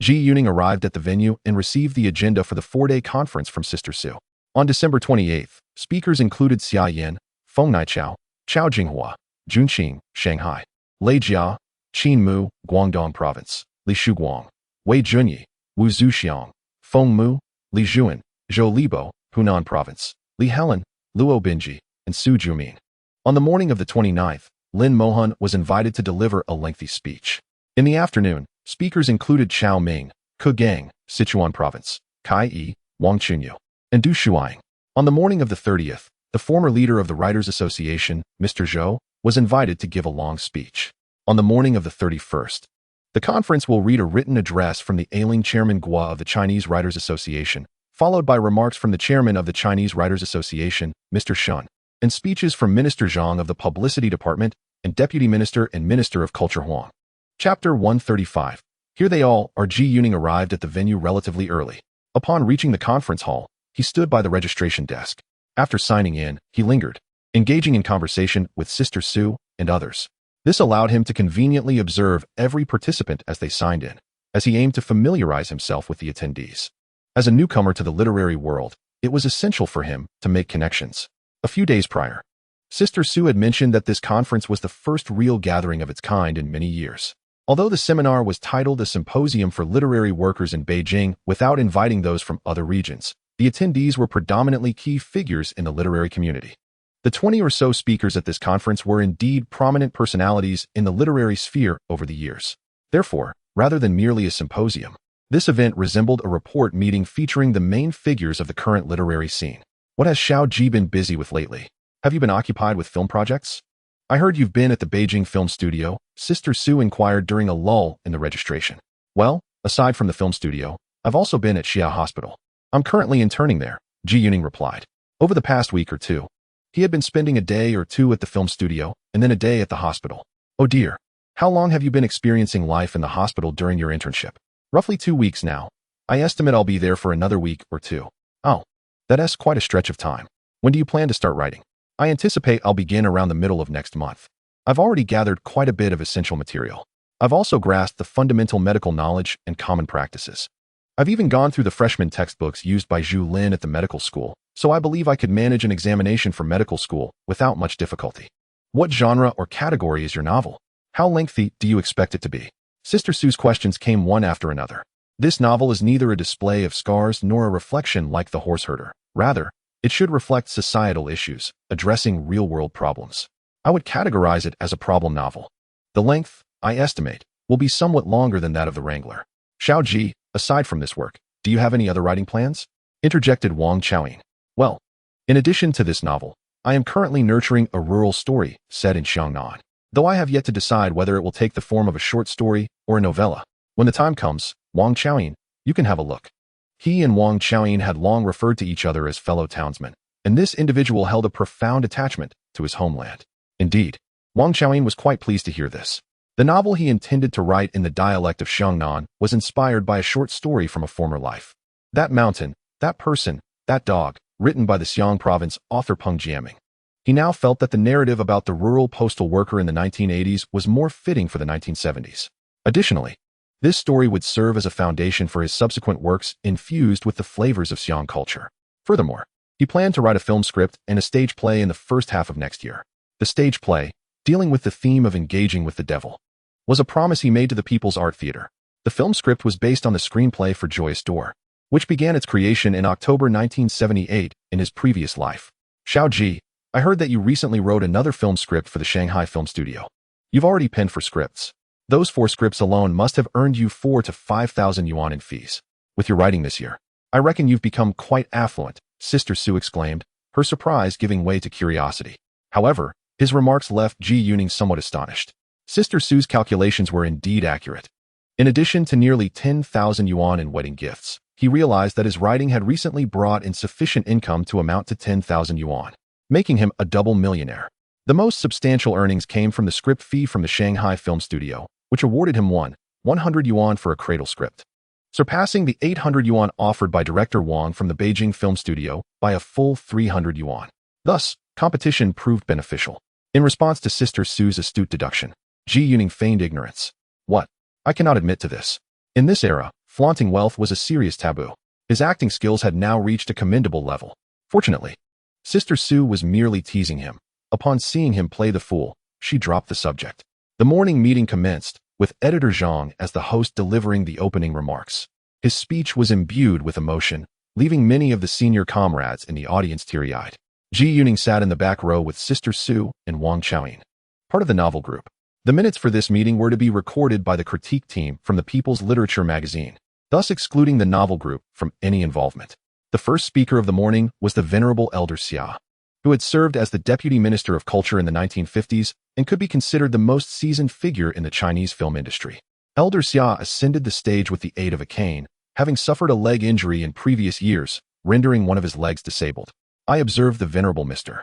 Ji Yuning arrived at the venue and received the agenda for the 4-day conference from Sister Sue. On December 28th, speakers included Xia Yan, Feng Naichao, Chao Jinghua, Junqing, Shanghai, Lei Jia, Qin Mu, Guangdong Province, Li Shuguang, Wei Junyi, Wu Zuxiang, Feng Mu, Li Juan, Zhou Libo, Hunan Province, Li Helen, Luo Binji, and Su Jumin. On the morning of the 29th, Lin Mohan was invited to deliver a lengthy speech. In the afternoon, speakers included Chao Ming, Ke Gang, Sichuan Province, Kai Yi, Wang Chunyu, and Du Shuang. On the morning of the 30th, the former leader of the Writers' Association, Mr. Zhou, was invited to give a long speech. On the morning of the 31st, the conference will read a written address from the ailing Chairman Gua of the Chinese Writers' Association, followed by remarks from the chairman of the Chinese Writers Association, Mr. Shun, and speeches from Minister Zhang of the Publicity Department and Deputy Minister and Minister of Culture Huang. Chapter 135. Here they all are. Ji Yuning arrived at the venue relatively early. Upon reaching the conference hall, he stood by the registration desk. After signing in, he lingered, engaging in conversation with Sister Sue and others. This allowed him to conveniently observe every participant as they signed in, as he aimed to familiarize himself with the attendees. As a newcomer to the literary world, it was essential for him to make connections. A few days prior, Sister Sue had mentioned that this conference was the first real gathering of its kind in many years. Although the seminar was titled a Symposium for Literary Workers in Beijing without inviting those from other regions, the attendees were predominantly key figures in the literary community. The 20 or so speakers at this conference were indeed prominent personalities in the literary sphere over the years. Therefore, rather than merely a symposium, this event resembled a report meeting featuring the main figures of the current literary scene. What has Xiao Ji been busy with lately? Have you been occupied with film projects? I heard you've been at the Beijing film studio, Sister Sue inquired during a lull in the registration. Well, aside from the film studio, I've also been at Xia Hospital. I'm currently interning there, Ji Yuning replied. Over the past week or two, he had been spending a day or two at the film studio and then a day at the hospital. Oh dear, how long have you been experiencing life in the hospital during your internship? Roughly 2 weeks now. I estimate I'll be there for another week or two. Oh, that's quite a stretch of time. When do you plan to start writing? I anticipate I'll begin around the middle of next month. I've already gathered quite a bit of essential material. I've also grasped the fundamental medical knowledge and common practices. I've even gone through the freshman textbooks used by Zhu Lin at the medical school, so I believe I could manage an examination for medical school without much difficulty. What genre or category is your novel? How lengthy do you expect it to be? Sister Sue's questions came one after another. This novel is neither a display of scars nor a reflection like The Horse Herder. Rather, it should reflect societal issues, addressing real-world problems. I would categorize it as a problem novel. The length, I estimate, will be somewhat longer than that of The Wrangler. Xiao Ji, aside from this work, do you have any other writing plans? Interjected Wang Chaoying. Well, in addition to this novel, I am currently nurturing a rural story set in Xiangnan, though I have yet to decide whether it will take the form of a short story or a novella. When the time comes, Wang Chaoying, you can have a look. He and Wang Chaoying had long referred to each other as fellow townsmen, and this individual held a profound attachment to his homeland. Indeed, Wang Chaoying was quite pleased to hear this. The novel he intended to write in the dialect of Xiangnan was inspired by a short story from a former life. That mountain, that person, that dog, written by the Xiang province author Peng Jiaming. He now felt that the narrative about the rural postal worker in the 1980s was more fitting for the 1970s. Additionally, This story would serve as a foundation for his subsequent works infused with the flavors of Xiang culture. Furthermore, he planned to write a film script and a stage play in the first half of next year. The stage play, dealing with the theme of engaging with the devil, was a promise he made to the People's Art Theater. The film script was based on the screenplay for Joyous Door, which began its creation in October 1978 in his previous life. Xiao Ji, I heard that you recently wrote another film script for the Shanghai Film Studio. You've already penned 4 scripts. Those 4 scripts alone must have earned you 4,000 to 5,000 yuan in fees. With your writing this year, I reckon you've become quite affluent, Sister Su exclaimed, her surprise giving way to curiosity. However, his remarks left Ji Yuning somewhat astonished. Sister Su's calculations were indeed accurate. In addition to nearly 10,000 yuan in wedding gifts, he realized that his writing had recently brought in sufficient income to amount to 10,000 yuan, making him a double millionaire. The most substantial earnings came from the script fee from the Shanghai Film Studio, which awarded him 100 yuan for a cradle script, surpassing the 800 yuan offered by director Wang from the Beijing Film Studio by a full 300 yuan. Thus, competition proved beneficial. In response to Sister Su's astute deduction, Ji Yuning feigned ignorance. What? I cannot admit to this. In this era, flaunting wealth was a serious taboo. His acting skills had now reached a commendable level. Fortunately, Sister Su was merely teasing him. Upon seeing him play the fool, she dropped the subject. The morning meeting commenced, with editor Zhang as the host delivering the opening remarks. His speech was imbued with emotion, leaving many of the senior comrades in the audience teary-eyed. Ji Yuning sat in the back row with Sister Su and Wang Qiaoyin, part of the novel group. The minutes for this meeting were to be recorded by the critique team from the People's Literature magazine, thus excluding the novel group from any involvement. The first speaker of the morning was the venerable Elder Xia, who had served as the Deputy Minister of Culture in the 1950s and could be considered the most seasoned figure in the Chinese film industry. Elder Xia ascended the stage with the aid of a cane, having suffered a leg injury in previous years, rendering one of his legs disabled. I observed the venerable Mr.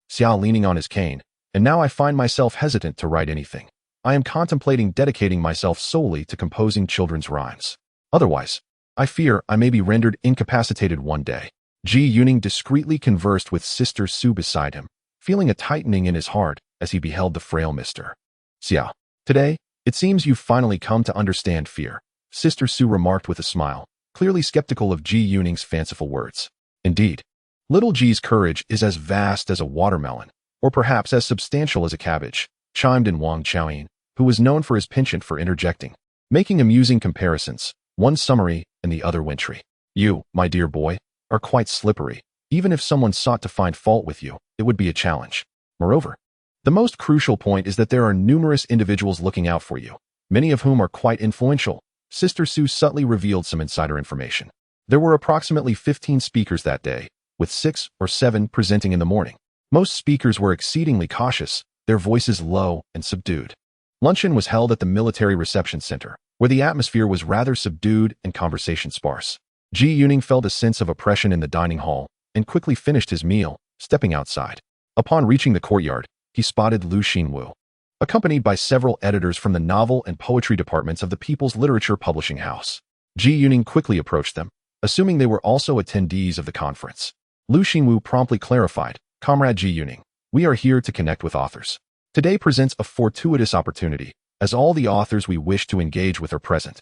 Xia leaning on his cane, and now I find myself hesitant to write anything. I am contemplating dedicating myself solely to composing children's rhymes. Otherwise, I fear I may be rendered incapacitated one day. Ji Yuning discreetly conversed with Sister Su beside him, feeling a tightening in his heart as he beheld the frail Mr. Xia. Today, it seems you've finally come to understand fear, Sister Su remarked with a smile, clearly skeptical of Ji Yuning's fanciful words. Indeed, little Ji's courage is as vast as a watermelon, or perhaps as substantial as a cabbage, chimed in Wang Qiaoyin, who was known for his penchant for interjecting, making amusing comparisons, one summery and the other wintry. You, my dear boy, are quite slippery. Even if someone sought to find fault with you, it would be a challenge. Moreover, the most crucial point is that there are numerous individuals looking out for you, many of whom are quite influential. Sister Su subtly revealed some insider information. There were approximately 15 speakers that day, with 6 or 7 presenting in the morning. Most speakers were exceedingly cautious, their voices low and subdued. Luncheon was held at the military reception center, where the atmosphere was rather subdued and conversation sparse. Ji Yuning felt a sense of oppression in the dining hall and quickly finished his meal, stepping outside. Upon reaching the courtyard, he spotted Lu Xinwu, accompanied by several editors from the novel and poetry departments of the People's Literature Publishing House. Ji Yuning quickly approached them, assuming they were also attendees of the conference. Lu Xinwu promptly clarified, "Comrade Ji Yuning, we are here to connect with authors. Today presents a fortuitous opportunity, as all the authors we wish to engage with are present."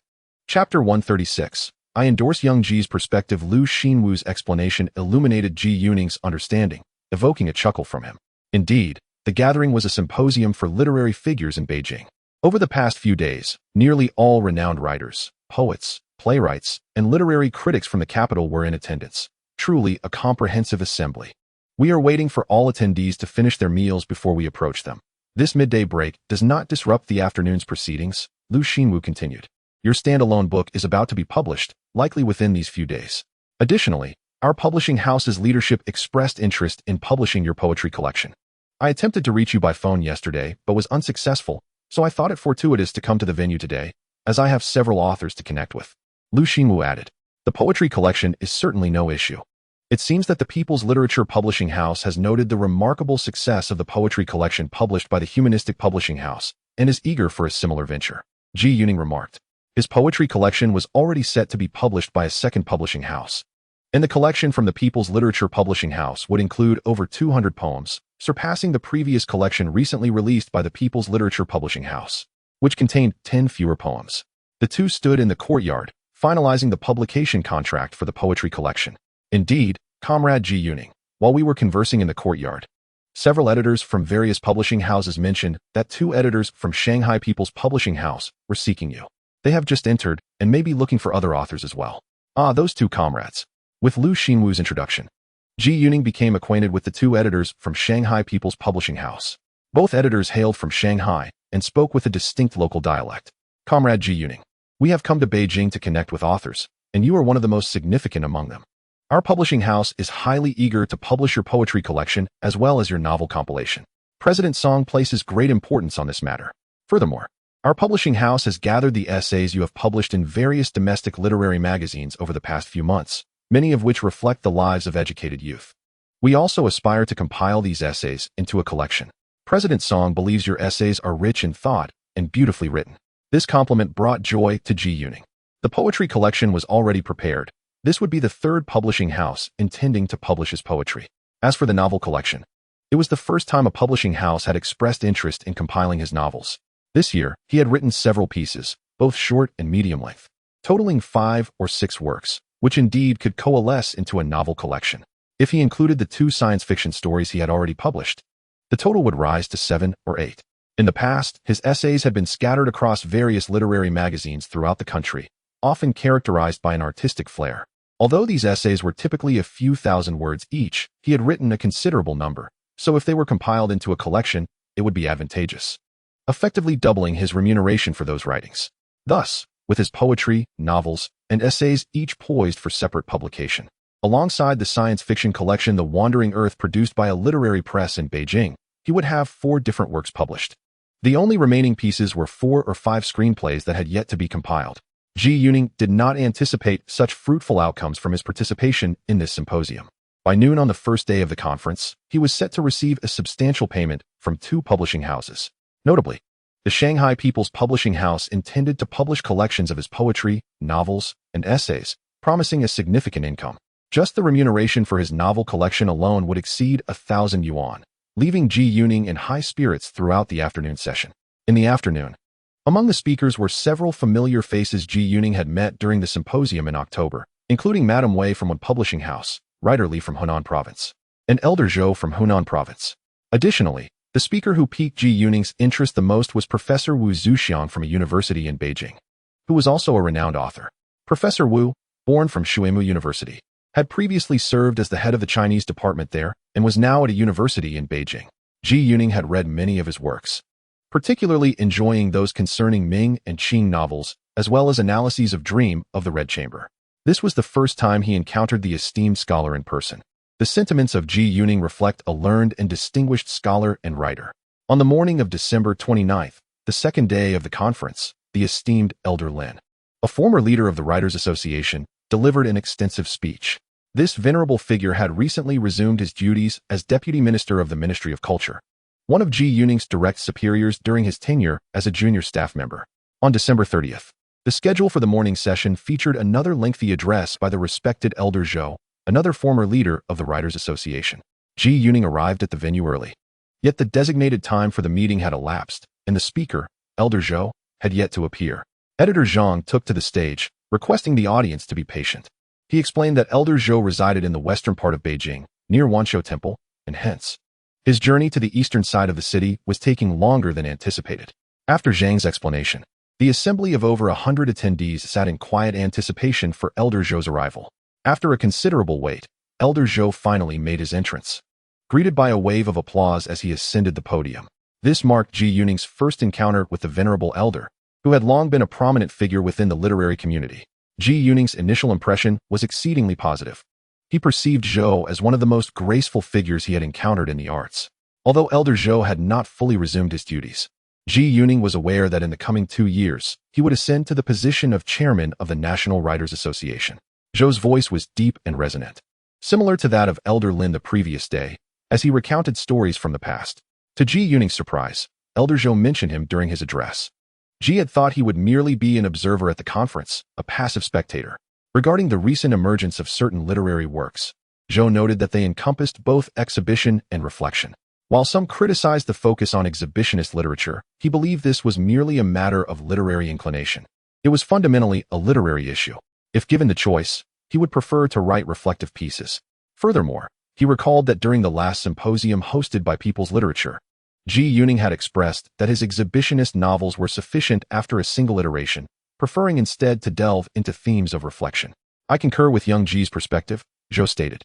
Chapter 136. I endorse young Ji's perspective. Lu Xinwu's explanation illuminated Ji Yuning's understanding, evoking a chuckle from him. Indeed, the gathering was a symposium for literary figures in Beijing. Over the past few days, nearly all renowned writers, poets, playwrights, and literary critics from the capital were in attendance. Truly a comprehensive assembly. We are waiting for all attendees to finish their meals before we approach them. This midday break does not disrupt the afternoon's proceedings, Lu Xinwu continued. Your standalone book is about to be published, likely within these few days. Additionally, our publishing house's leadership expressed interest in publishing your poetry collection. I attempted to reach you by phone yesterday, but was unsuccessful, so I thought it fortuitous to come to the venue today, as I have several authors to connect with. Lu Xinwu added, the poetry collection is certainly no issue. It seems that the People's Literature Publishing House has noted the remarkable success of the poetry collection published by the Humanistic Publishing House, and is eager for a similar venture. Ji Yuning remarked. His poetry collection was already set to be published by a second publishing house, and the collection from the People's Literature Publishing House would include over 200 poems, surpassing the previous collection recently released by the People's Literature Publishing House, which contained 10 fewer poems. The two stood in the courtyard, finalizing the publication contract for the poetry collection. Indeed, Comrade Zhu Lin, while we were conversing in the courtyard, several editors from various publishing houses mentioned that two editors from Shanghai People's Publishing House were seeking you. They have just entered and may be looking for other authors as well. Ah, those two comrades. With Lu Xinwu's introduction, Zhu Lin became acquainted with the two editors from Shanghai People's Publishing House. Both editors hailed from Shanghai and spoke with a distinct local dialect. Comrade Zhu Lin, we have come to Beijing to connect with authors, and you are one of the most significant among them. Our publishing house is highly eager to publish your poetry collection as well as your novel compilation. President Song places great importance on this matter. Furthermore, our publishing house has gathered the essays you have published in various domestic literary magazines over the past few months, many of which reflect the lives of educated youth. We also aspire to compile these essays into a collection. President Song believes your essays are rich in thought and beautifully written. This compliment brought joy to Zhu Lin. The poetry collection was already prepared. This would be the third publishing house intending to publish his poetry. As for the novel collection, it was the first time a publishing house had expressed interest in compiling his novels. This year, he had written several pieces, both short and medium length, totaling 5 or 6 works, which indeed could coalesce into a novel collection. If he included the 2 science fiction stories he had already published, the total would rise to 7 or 8. In the past, his essays had been scattered across various literary magazines throughout the country, often characterized by an artistic flair. Although these essays were typically a few thousand words each, he had written a considerable number, so if they were compiled into a collection, it would be advantageous, effectively doubling his remuneration for those writings. Thus, with his poetry, novels, and essays each poised for separate publication, alongside the science fiction collection The Wandering Earth produced by a literary press in Beijing, he would have 4 different works published. The only remaining pieces were 4 or 5 screenplays that had yet to be compiled. Zhu Lin did not anticipate such fruitful outcomes from his participation in this symposium. By noon on the first day of the conference, he was set to receive a substantial payment from 2 publishing houses. Notably, the Shanghai People's Publishing House intended to publish collections of his poetry, novels, and essays, promising a significant income. Just the remuneration for his novel collection alone would exceed 1,000 yuan, leaving Zhu Lin in high spirits throughout the afternoon session. In the afternoon, among the speakers were several familiar faces Zhu Lin had met during the symposium in October, including Madame Wei from one publishing house, Writer Li from Hunan Province, and Elder Zhou from Hunan Province. Additionally, the speaker who piqued Zhu Lin's interest the most was Professor Wu Zuxiang from a university in Beijing, who was also a renowned author. Professor Wu, born from Shuimu University, had previously served as the head of the Chinese department there and was now at a university in Beijing. Zhu Lin had read many of his works, particularly enjoying those concerning Ming and Qing novels, as well as analyses of Dream of the Red Chamber. This was the first time he encountered the esteemed scholar in person. The sentiments of Zhu Lin reflect a learned and distinguished scholar and writer. On the morning of December 29th, the second day of the conference, the esteemed Elder Lin, a former leader of the Writers' Association, delivered an extensive speech. This venerable figure had recently resumed his duties as Deputy Minister of the Ministry of Culture, one of Zhu Lin's direct superiors during his tenure as a junior staff member. On December 30th, the schedule for the morning session featured another lengthy address by the respected Elder Zhou, another former leader of the Writers' Association. Zhu Lin arrived at the venue early. Yet the designated time for the meeting had elapsed, and the speaker, Elder Zhou, had yet to appear. Editor Zhang took to the stage, requesting the audience to be patient. He explained that Elder Zhou resided in the western part of Beijing, near Wanshou Temple, and hence, his journey to the eastern side of the city was taking longer than anticipated. After Zhang's explanation, the assembly of over 100 attendees sat in quiet anticipation for Elder Zhou's arrival. After a considerable wait, Elder Zhou finally made his entrance, greeted by a wave of applause as he ascended the podium. This marked Zhu Lin's first encounter with the venerable elder, who had long been a prominent figure within the literary community. Zhu Lin's initial impression was exceedingly positive. He perceived Zhou as one of the most graceful figures he had encountered in the arts. Although Elder Zhou had not fully resumed his duties, Zhu Lin was aware that in the coming 2 years, he would ascend to the position of chairman of the National Writers' Association. Zhou's voice was deep and resonant, similar to that of Elder Lin the previous day, as he recounted stories from the past. To Zhu Lin's surprise, Elder Zhou mentioned him during his address. Zhi had thought he would merely be an observer at the conference, a passive spectator. Regarding the recent emergence of certain literary works, Zhou noted that they encompassed both exhibition and reflection. While some criticized the focus on exhibitionist literature, he believed this was merely a matter of literary inclination. It was fundamentally a literary issue. If given the choice, he would prefer to write reflective pieces. Furthermore, he recalled that during the last symposium hosted by People's Literature, Ji Yuning had expressed that his exhibitionist novels were sufficient after a single iteration, preferring instead to delve into themes of reflection. I concur with young Ji's perspective, Zhou stated.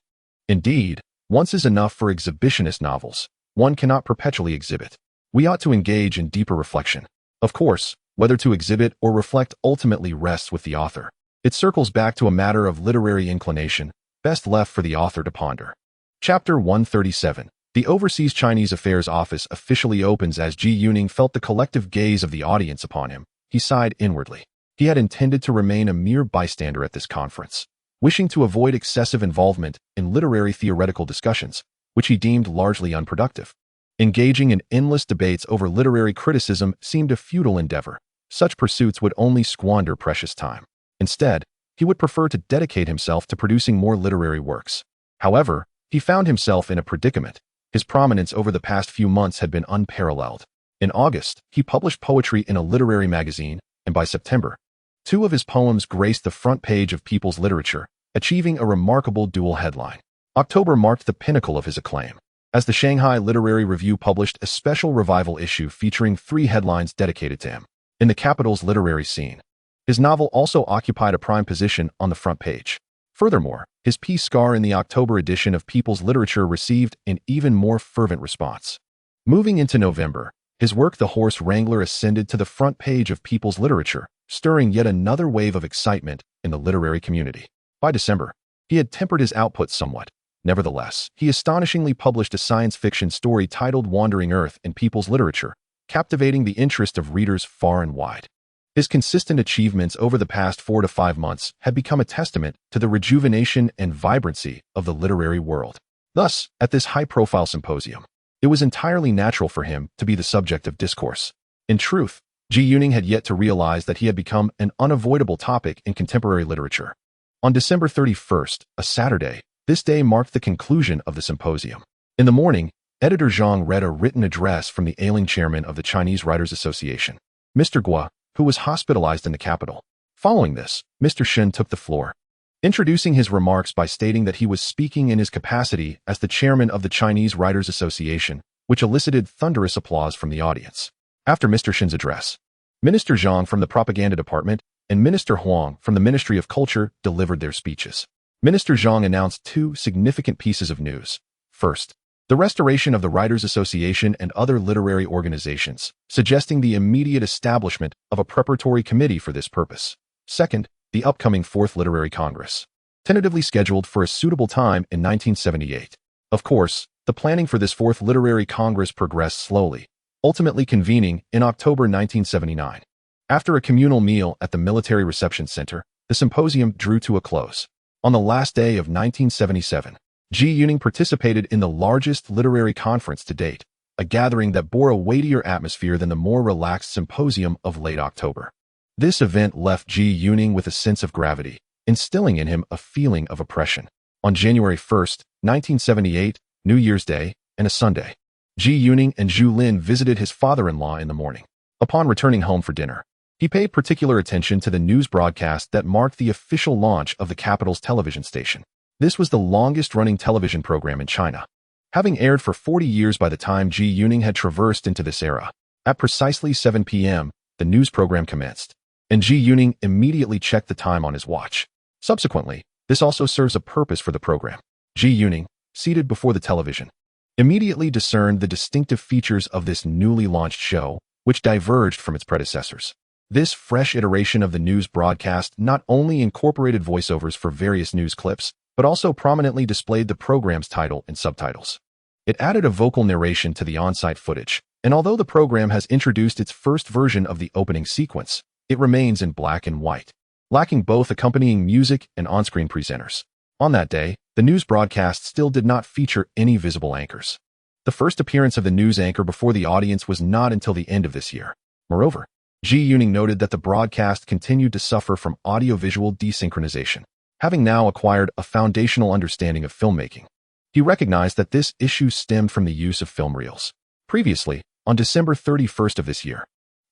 Indeed, once is enough for exhibitionist novels. One cannot perpetually exhibit. We ought to engage in deeper reflection. Of course, whether to exhibit or reflect ultimately rests with the author. It circles back to a matter of literary inclination, best left for the author to ponder. Chapter 137. The Overseas Chinese Affairs Office officially opens as Ji Yuning felt the collective gaze of the audience upon him. He sighed inwardly. He had intended to remain a mere bystander at this conference, wishing to avoid excessive involvement in literary theoretical discussions, which he deemed largely unproductive. Engaging in endless debates over literary criticism seemed a futile endeavor. Such pursuits would only squander precious time. Instead, he would prefer to dedicate himself to producing more literary works. However, he found himself in a predicament. His prominence over the past few months had been unparalleled. In August, he published poetry in a literary magazine, and by September, 2 of his poems graced the front page of People's Literature, achieving a remarkable dual headline. October marked the pinnacle of his acclaim, as the Shanghai Literary Review published a special revival issue featuring 3 headlines dedicated to him. In the capital's literary scene, his novel also occupied a prime position on the front page. Furthermore, his piece Scar in the October edition of People's Literature received an even more fervent response. Moving into November, his work The Horse Wrangler ascended to the front page of People's Literature, stirring yet another wave of excitement in the literary community. By December, he had tempered his output somewhat. Nevertheless, he astonishingly published a science fiction story titled Wandering Earth in People's Literature, captivating the interest of readers far and wide. His consistent achievements over the past 4 to 5 months had become a testament to the rejuvenation and vibrancy of the literary world. Thus, at this high-profile symposium, it was entirely natural for him to be the subject of discourse. In truth, Ji Yuning had yet to realize that he had become an unavoidable topic in contemporary literature. On December 31st, a Saturday, this day marked the conclusion of the symposium. In the morning, Editor Zhang read a written address from the ailing chairman of the Chinese Writers Association, Mr. Guo, who was hospitalized in the capital. Following this, Mr. Shen took the floor, introducing his remarks by stating that he was speaking in his capacity as the chairman of the Chinese Writers Association, which elicited thunderous applause from the audience. After Mr. Shen's address, Minister Zhang from the Propaganda Department and Minister Huang from the Ministry of Culture delivered their speeches. Minister Zhang announced 2 significant pieces of news. First, the restoration of the Writers Association and other literary organizations, suggesting the immediate establishment of a preparatory committee for this purpose. Second, the upcoming 4th Literary Congress, tentatively scheduled for a suitable time in 1978. Of course, the planning for this 4th Literary Congress progressed slowly, ultimately convening in October 1979. After a communal meal at the Military Reception Center, the symposium drew to a close. On the last day of 1977, Ji Yuning participated in the largest literary conference to date, a gathering that bore a weightier atmosphere than the more relaxed symposium of late October. This event left Ji Yuning with a sense of gravity, instilling in him a feeling of oppression. On January 1st, 1978, New Year's Day, and a Sunday, Ji Yuning and Zhu Lin visited his father-in-law in the morning. Upon returning home for dinner, he paid particular attention to the news broadcast that marked the official launch of the capital's television station. This was the longest-running television program in China, having aired for 40 years by the time Ji Yuning had traversed into this era. At precisely 7 p.m., the news program commenced, and Ji Yuning immediately checked the time on his watch. Subsequently, this also serves a purpose for the program. Ji Yuning, seated before the television, immediately discerned the distinctive features of this newly launched show, which diverged from its predecessors. This fresh iteration of the news broadcast not only incorporated voiceovers for various news clips, but also prominently displayed the program's title and subtitles. It added a vocal narration to the on-site footage, and although the program has introduced its first version of the opening sequence, it remains in black and white, lacking both accompanying music and on-screen presenters. On that day, the news broadcast still did not feature any visible anchors. The first appearance of the news anchor before the audience was not until the end of this year. Moreover, Ji Yuning noted that the broadcast continued to suffer from audiovisual desynchronization. Having now acquired a foundational understanding of filmmaking, he recognized that this issue stemmed from the use of film reels. Previously, on December 31st of this year,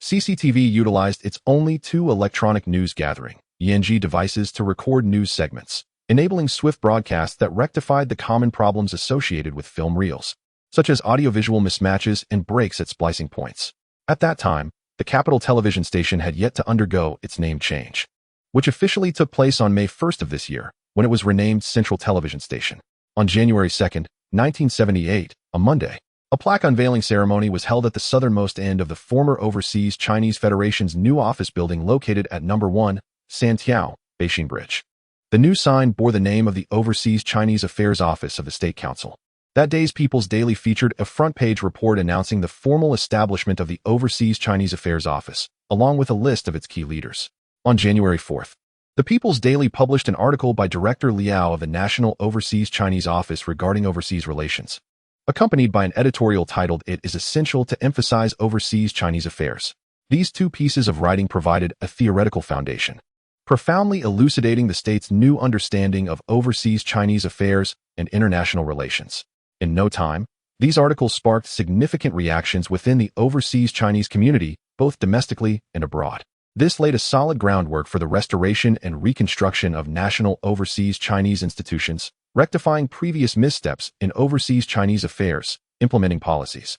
CCTV utilized its only two electronic news gathering (ENG) devices to record news segments, enabling swift broadcasts that rectified the common problems associated with film reels, such as audiovisual mismatches and breaks at splicing points. At that time, the capital television station had yet to undergo its name change, which officially took place on May 1st of this year, when it was renamed Central Television Station. On January 2nd, 1978, a Monday, a plaque unveiling ceremony was held at the southernmost end of the former Overseas Chinese Federation's new office building located at No. 1, Santiao, Beijing Bridge. The new sign bore the name of the Overseas Chinese Affairs Office of the State Council. That day's People's Daily featured a front-page report announcing the formal establishment of the Overseas Chinese Affairs Office, along with a list of its key leaders. On January 4th, the People's Daily published an article by Director Liao of the National Overseas Chinese Office regarding overseas relations, accompanied by an editorial titled "It is essential to emphasize overseas Chinese affairs." These two pieces of writing provided a theoretical foundation, profoundly elucidating the state's new understanding of overseas Chinese affairs and international relations. In no time, these articles sparked significant reactions within the overseas Chinese community, both domestically and abroad. This laid a solid groundwork for the restoration and reconstruction of national overseas Chinese institutions, rectifying previous missteps in overseas Chinese affairs, implementing policies,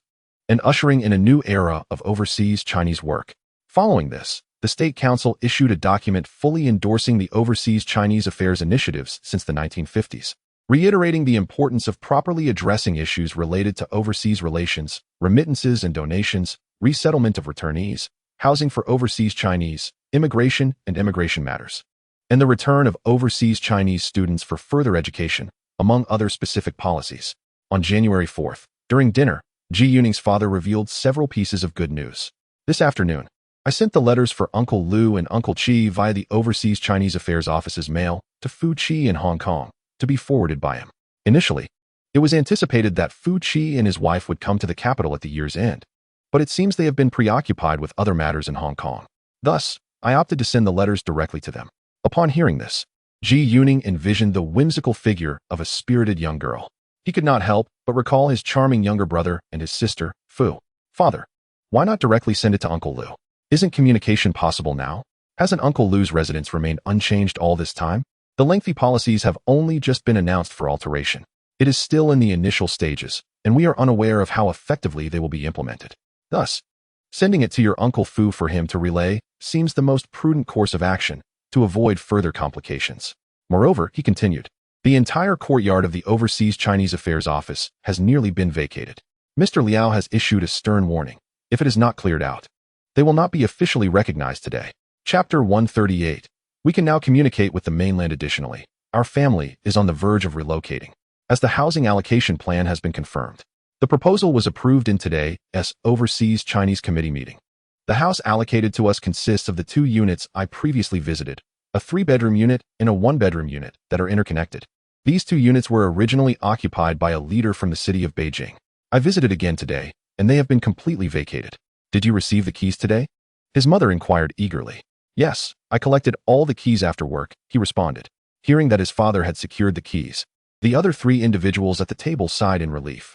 and ushering in a new era of overseas Chinese work. Following this, the State Council issued a document fully endorsing the overseas Chinese affairs initiatives since the 1950s, reiterating the importance of properly addressing issues related to overseas relations, remittances and donations, resettlement of returnees, housing for overseas Chinese, immigration and immigration matters, and the return of overseas Chinese students for further education, among other specific policies. On January 4th, during dinner, Ji Yuning's father revealed several pieces of good news. "This afternoon, I sent the letters for Uncle Lu and Uncle Chi via the Overseas Chinese Affairs Office's mail to Fu Chi in Hong Kong, to be forwarded by him. Initially, it was anticipated that Fu Chi and his wife would come to the capital at the year's end, but it seems they have been preoccupied with other matters in Hong Kong. Thus, I opted to send the letters directly to them." Upon hearing this, Ji Yuning envisioned the whimsical figure of a spirited young girl. He could not help but recall his charming younger brother and his sister, Fu. "Father, why not directly send it to Uncle Lu? Isn't communication possible now? Hasn't Uncle Lu's residence remained unchanged all this time? The lengthy policies have only just been announced for alteration. It is still in the initial stages, and we are unaware of how effectively they will be implemented. Thus, sending it to your Uncle Fu for him to relay seems the most prudent course of action to avoid further complications." Moreover, he continued, the entire courtyard of the Overseas Chinese Affairs Office has nearly been vacated. Mr. Liao has issued a stern warning. If it is not cleared out, they will not be officially recognized today. Chapter 138. We can now communicate with the mainland. Additionally, our family is on the verge of relocating, as the housing allocation plan has been confirmed. The proposal was approved in today's Overseas Chinese Committee meeting. The house allocated to us consists of the two units I previously visited, a 3-bedroom unit and a 1-bedroom unit that are interconnected. These two units were originally occupied by a leader from the city of Beijing. I visited again today, and they have been completely vacated. Did you receive the keys today? His mother inquired eagerly. Yes, I collected all the keys after work, he responded. Hearing that his father had secured the keys, the other three individuals at the table sighed in relief.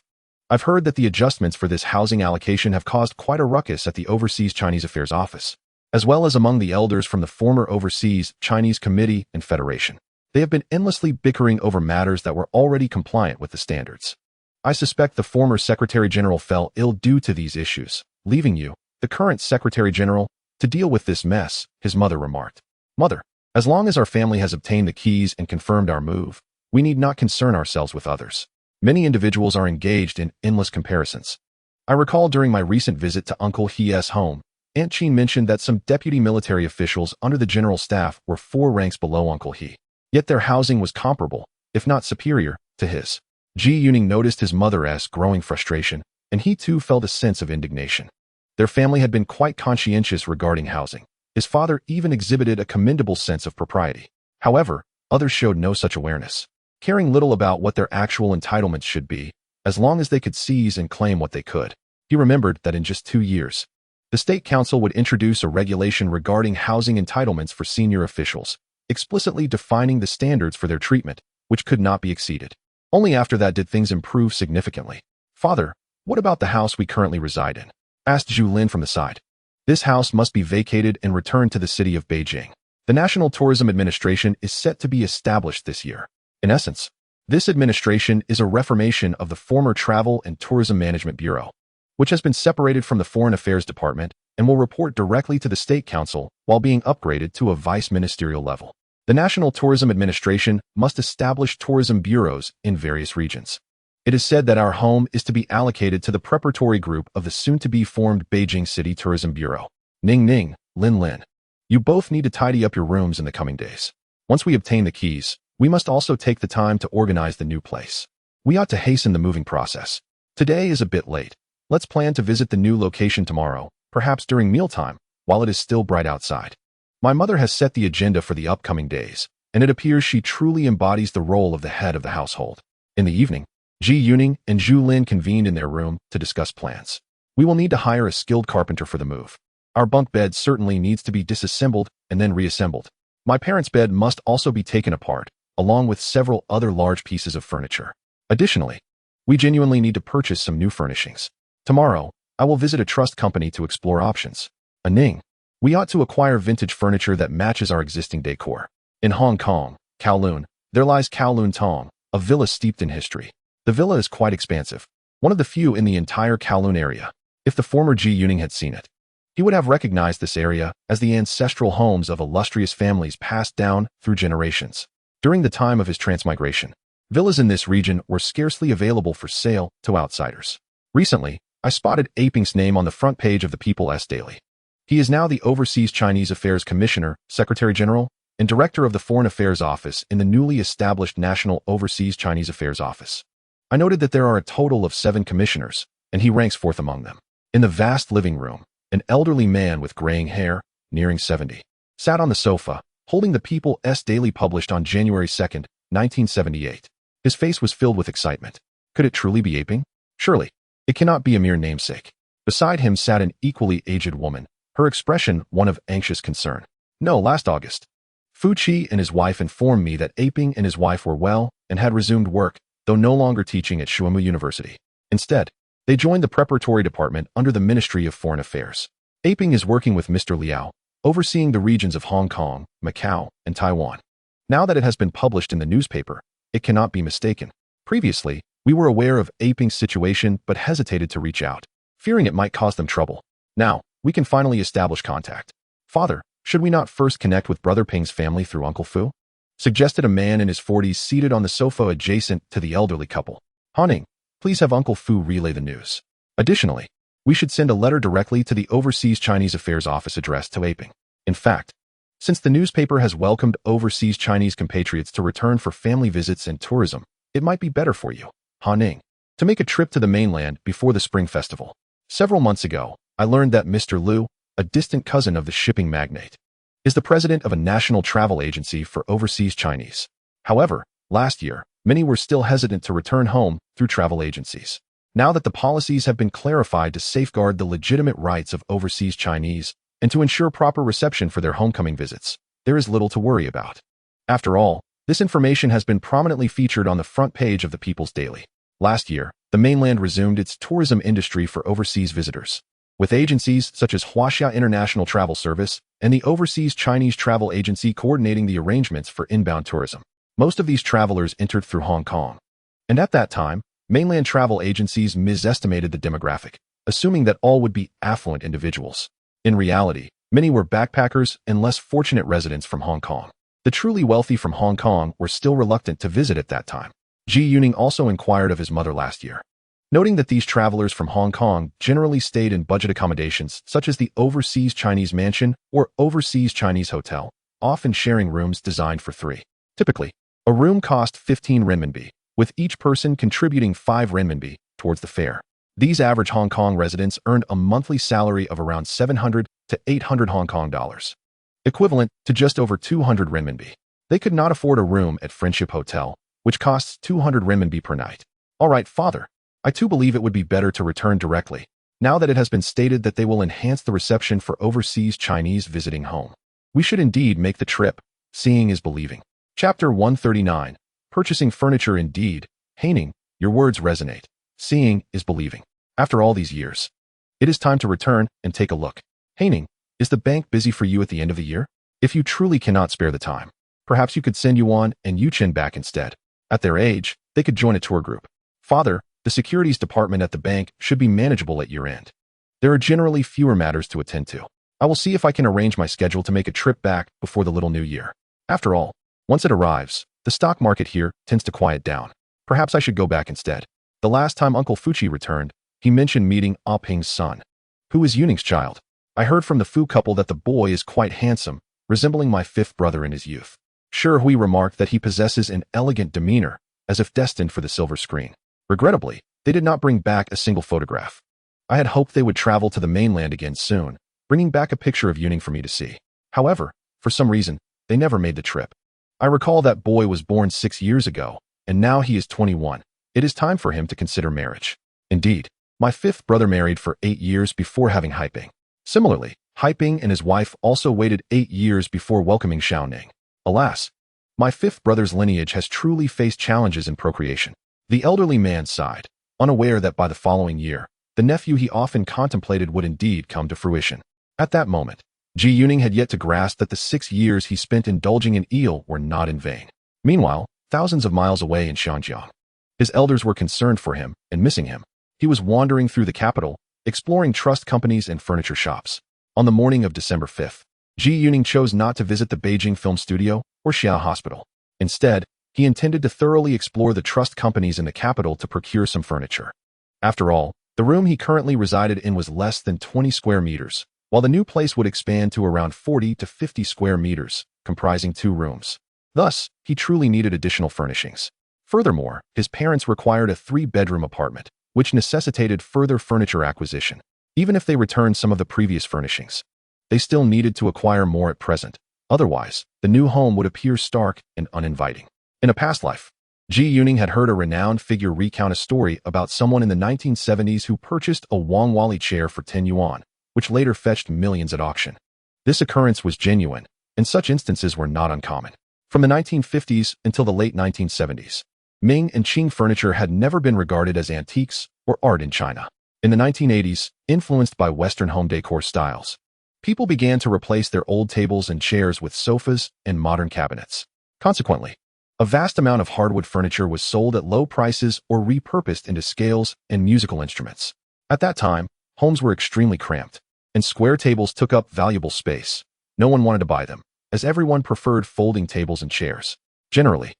I've heard that the adjustments for this housing allocation have caused quite a ruckus at the Overseas Chinese Affairs Office, as well as among the elders from the former Overseas Chinese Committee and Federation. They have been endlessly bickering over matters that were already compliant with the standards. I suspect the former Secretary General fell ill due to these issues, leaving you, the current Secretary General, to deal with this mess, his mother remarked. Mother, as long as our family has obtained the keys and confirmed our move, we need not concern ourselves with others. Many individuals are engaged in endless comparisons. I recall during my recent visit to Uncle He's home, Aunt Qin mentioned that some deputy military officials under the general staff were 4 ranks below Uncle He. Yet their housing was comparable, if not superior, to his. Ji Yuning noticed his mother's growing frustration, and he too felt a sense of indignation. Their family had been quite conscientious regarding housing. His father even exhibited a commendable sense of propriety. However, others showed no such awareness, caring little about what their actual entitlements should be, as long as they could seize and claim what they could. He remembered that in just 2 years, the State Council would introduce a regulation regarding housing entitlements for senior officials, explicitly defining the standards for their treatment, which could not be exceeded. Only after that did things improve significantly. Father, what about the house we currently reside in? Asked Zhu Lin from the side. This house must be vacated and returned to the city of Beijing. The National Tourism Administration is set to be established this year. In essence, this administration is a reformation of the former Travel and Tourism Management Bureau, which has been separated from the Foreign Affairs Department and will report directly to the State Council while being upgraded to a vice-ministerial level. The National Tourism Administration must establish tourism bureaus in various regions. It is said that our home is to be allocated to the preparatory group of the soon-to-be formed Beijing City Tourism Bureau. Ning Ning, Lin Lin. You both need to tidy up your rooms in the coming days. Once we obtain the keys, we must also take the time to organize the new place. We ought to hasten the moving process. Today is a bit late. Let's plan to visit the new location tomorrow, perhaps during mealtime, while it is still bright outside. My mother has set the agenda for the upcoming days, and it appears she truly embodies the role of the head of the household. In the evening, Ji Yuning and Zhu Lin convened in their room to discuss plans. We will need to hire a skilled carpenter for the move. Our bunk bed certainly needs to be disassembled and then reassembled. My parents' bed must also be taken apart, along with several other large pieces of furniture. Additionally, we genuinely need to purchase some new furnishings. Tomorrow, I will visit a trust company to explore options. Ning, we ought to acquire vintage furniture that matches our existing decor. In Hong Kong, Kowloon, there lies Kowloon Tong, a villa steeped in history. The villa is quite expansive, one of the few in the entire Kowloon area. If the former Ji Yuning had seen it, he would have recognized this area as the ancestral homes of illustrious families passed down through generations. During the time of his transmigration, villas in this region were scarcely available for sale to outsiders. Recently, I spotted Aping's name on the front page of the People's Daily. He is now the Overseas Chinese Affairs Commissioner, Secretary General, and Director of the Foreign Affairs Office in the newly established National Overseas Chinese Affairs Office. I noted that there are a total of 7 commissioners, and he ranks fourth among them. In the vast living room, an elderly man with graying hair, nearing 70, sat on the sofa, holding the People's Daily published on January 2, 1978. His face was filled with excitement. Could it truly be Aping? Surely, it cannot be a mere namesake. Beside him sat an equally aged woman, her expression one of anxious concern. No, last August, Fu Qi and his wife informed me that Aping and his wife were well and had resumed work, though no longer teaching at Shuamu University. Instead, they joined the preparatory department under the Ministry of Foreign Affairs. Aping is working with Mr. Liao, overseeing the regions of Hong Kong, Macau, and Taiwan. Now that it has been published in the newspaper, it cannot be mistaken. Previously, we were aware of Aping's situation but hesitated to reach out, fearing it might cause them trouble. Now, we can finally establish contact. Father, should we not first connect with Brother Ping's family through Uncle Fu? Suggested a man in his 40s seated on the sofa adjacent to the elderly couple. Haning, please have Uncle Fu relay the news. Additionally, we should send a letter directly to the Overseas Chinese Affairs Office addressed to Aping. In fact, since the newspaper has welcomed overseas Chinese compatriots to return for family visits and tourism, it might be better for you, Haning, to make a trip to the mainland before the Spring Festival. Several months ago, I learned that Mr. Liu, a distant cousin of the shipping magnate, is the president of a national travel agency for overseas Chinese. However, last year, many were still hesitant to return home through travel agencies. Now that the policies have been clarified to safeguard the legitimate rights of overseas Chinese and to ensure proper reception for their homecoming visits, there is little to worry about. After all, this information has been prominently featured on the front page of the People's Daily. Last year, the mainland resumed its tourism industry for overseas visitors, with agencies such as Huaxia International Travel Service and the Overseas Chinese Travel Agency coordinating the arrangements for inbound tourism. Most of these travelers entered through Hong Kong. And at that time, mainland travel agencies misestimated the demographic, assuming that all would be affluent individuals. In reality, many were backpackers and less fortunate residents from Hong Kong. The truly wealthy from Hong Kong were still reluctant to visit at that time. Ji Yuning also inquired of his mother last year, noting that these travelers from Hong Kong generally stayed in budget accommodations such as the Overseas Chinese Mansion or Overseas Chinese Hotel, often sharing rooms designed for 3. Typically, a room cost 15 renminbi, with each person contributing 5 renminbi towards the fare. These average Hong Kong residents earned a monthly salary of around 700 to 800 Hong Kong dollars, equivalent to just over 200 renminbi. They could not afford a room at Friendship Hotel, which costs 200 renminbi per night. All right, father. I too believe it would be better to return directly, now that it has been stated that they will enhance the reception for overseas Chinese visiting home. We should indeed make the trip. Seeing is believing. Chapter 139. Purchasing furniture indeed. Haning, your words resonate. Seeing is believing. After all these years, it is time to return and take a look. Painting, is the bank busy for you at the end of the year? If you truly cannot spare the time, perhaps you could send Yuan and Yuchen back instead. At their age, they could join a tour group. Father, the securities department at the bank should be manageable at year-end. There are generally fewer matters to attend to. I will see if I can arrange my schedule to make a trip back before the little new year. After all, once it arrives, the stock market here tends to quiet down. Perhaps I should go back instead. The last time Uncle Fuchi returned, he mentioned meeting Ah Ping's son. Who is Yuning's child? I heard from the Fu couple that the boy is quite handsome, resembling my fifth brother in his youth. Sure, Hui remarked that he possesses an elegant demeanor, as if destined for the silver screen. Regrettably, they did not bring back a single photograph. I had hoped they would travel to the mainland again soon, bringing back a picture of Yuning for me to see. However, for some reason, they never made the trip. I recall that boy was born 6 years ago, and now he is 21. It is time for him to consider marriage. Indeed, my fifth brother married for 8 years before having Haiping. Similarly, Haiping and his wife also waited 8 years before welcoming Xiaoning. Alas, my fifth brother's lineage has truly faced challenges in procreation. The elderly man sighed, unaware that by the following year, the nephew he often contemplated would indeed come to fruition. At that moment, Ji Yuning had yet to grasp that the 6 years he spent indulging in eel were not in vain. Meanwhile, thousands of miles away in Xianjiang, his elders were concerned for him and missing him. He was wandering through the capital, exploring trust companies and furniture shops. On the morning of December 5th, Ji Yuning chose not to visit the Beijing Film Studio or Xiao Hospital. Instead, he intended to thoroughly explore the trust companies in the capital to procure some furniture. After all, the room he currently resided in was less than 20 square meters, while the new place would expand to around 40 to 50 square meters, comprising 2 rooms. Thus, he truly needed additional furnishings. Furthermore, his parents required a 3-bedroom apartment, which necessitated further furniture acquisition. Even if they returned some of the previous furnishings, they still needed to acquire more at present. Otherwise, the new home would appear stark and uninviting. In a past life, Ji Yuning had heard a renowned figure recount a story about someone in the 1970s who purchased a Wang Wali chair for 10 yuan, which later fetched millions at auction. This occurrence was genuine, and such instances were not uncommon. From the 1950s until the late 1970s, Ming and Qing furniture had never been regarded as antiques or art in China. In the 1980s, influenced by Western home decor styles, people began to replace their old tables and chairs with sofas and modern cabinets. Consequently, a vast amount of hardwood furniture was sold at low prices or repurposed into scales and musical instruments. At that time, homes were extremely cramped, and square tables took up valuable space. No one wanted to buy them, as everyone preferred folding tables and chairs. Generally,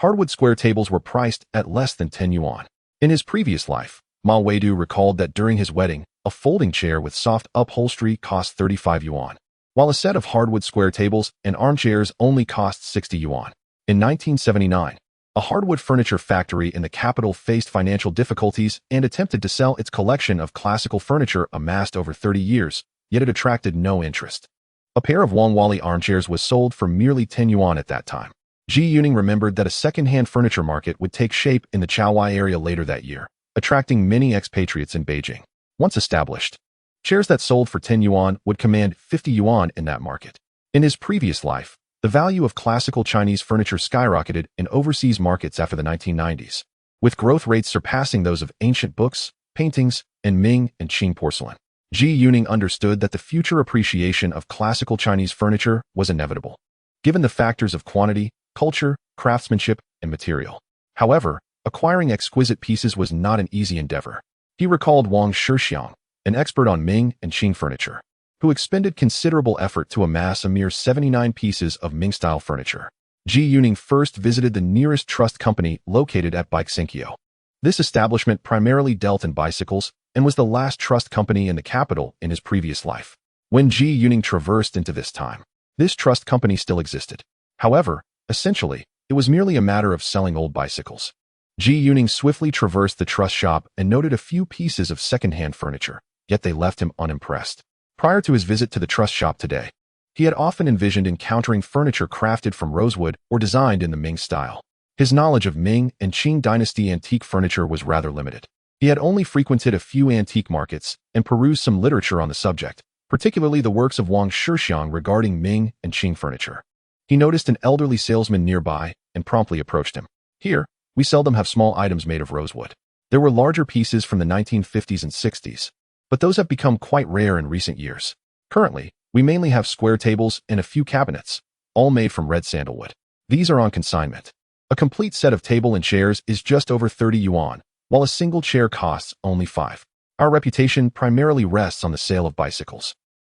hardwood square tables were priced at less than 10 yuan. In his previous life, Ma Weidu recalled that during his wedding, a folding chair with soft upholstery cost 35 yuan, while a set of hardwood square tables and armchairs only cost 60 yuan. In 1979, a hardwood furniture factory in the capital faced financial difficulties and attempted to sell its collection of classical furniture amassed over 30 years, yet it attracted no interest. A pair of Wang Wali armchairs was sold for merely 10 yuan at that time. Ji Yuning remembered that a second-hand furniture market would take shape in the Chaowai area later that year, attracting many expatriates in Beijing. Once established, chairs that sold for 10 yuan would command 50 yuan in that market. In his previous life, the value of classical Chinese furniture skyrocketed in overseas markets after the 1990s, with growth rates surpassing those of ancient books, paintings, and Ming and Qing porcelain. Ji Yuning understood that the future appreciation of classical Chinese furniture was inevitable, given the factors of quantity, culture, craftsmanship, and material. However, acquiring exquisite pieces was not an easy endeavor. He recalled Wang Shixiang, an expert on Ming and Qing furniture, who expended considerable effort to amass a mere 79 pieces of Ming-style furniture. Ji Yuning first visited the nearest trust company located at Baixinkyo. This establishment primarily dealt in bicycles and was the last trust company in the capital in his previous life. When Ji Yuning traversed into this time, this trust company still existed. However, essentially, it was merely a matter of selling old bicycles. Ji Yuning swiftly traversed the trust shop and noted a few pieces of second-hand furniture, yet they left him unimpressed. Prior to his visit to the trust shop today, he had often envisioned encountering furniture crafted from rosewood or designed in the Ming style. His knowledge of Ming and Qing dynasty antique furniture was rather limited. He had only frequented a few antique markets and perused some literature on the subject, particularly the works of Wang Shixiang regarding Ming and Qing furniture. He noticed an elderly salesman nearby and promptly approached him. "Here, we seldom have small items made of rosewood. There were larger pieces from the 1950s and 60s, but those have become quite rare in recent years. Currently, we mainly have square tables and a few cabinets, all made from red sandalwood. These are on consignment. A complete set of table and chairs is just over 30 yuan, while a single chair costs only 5. Our reputation primarily rests on the sale of bicycles.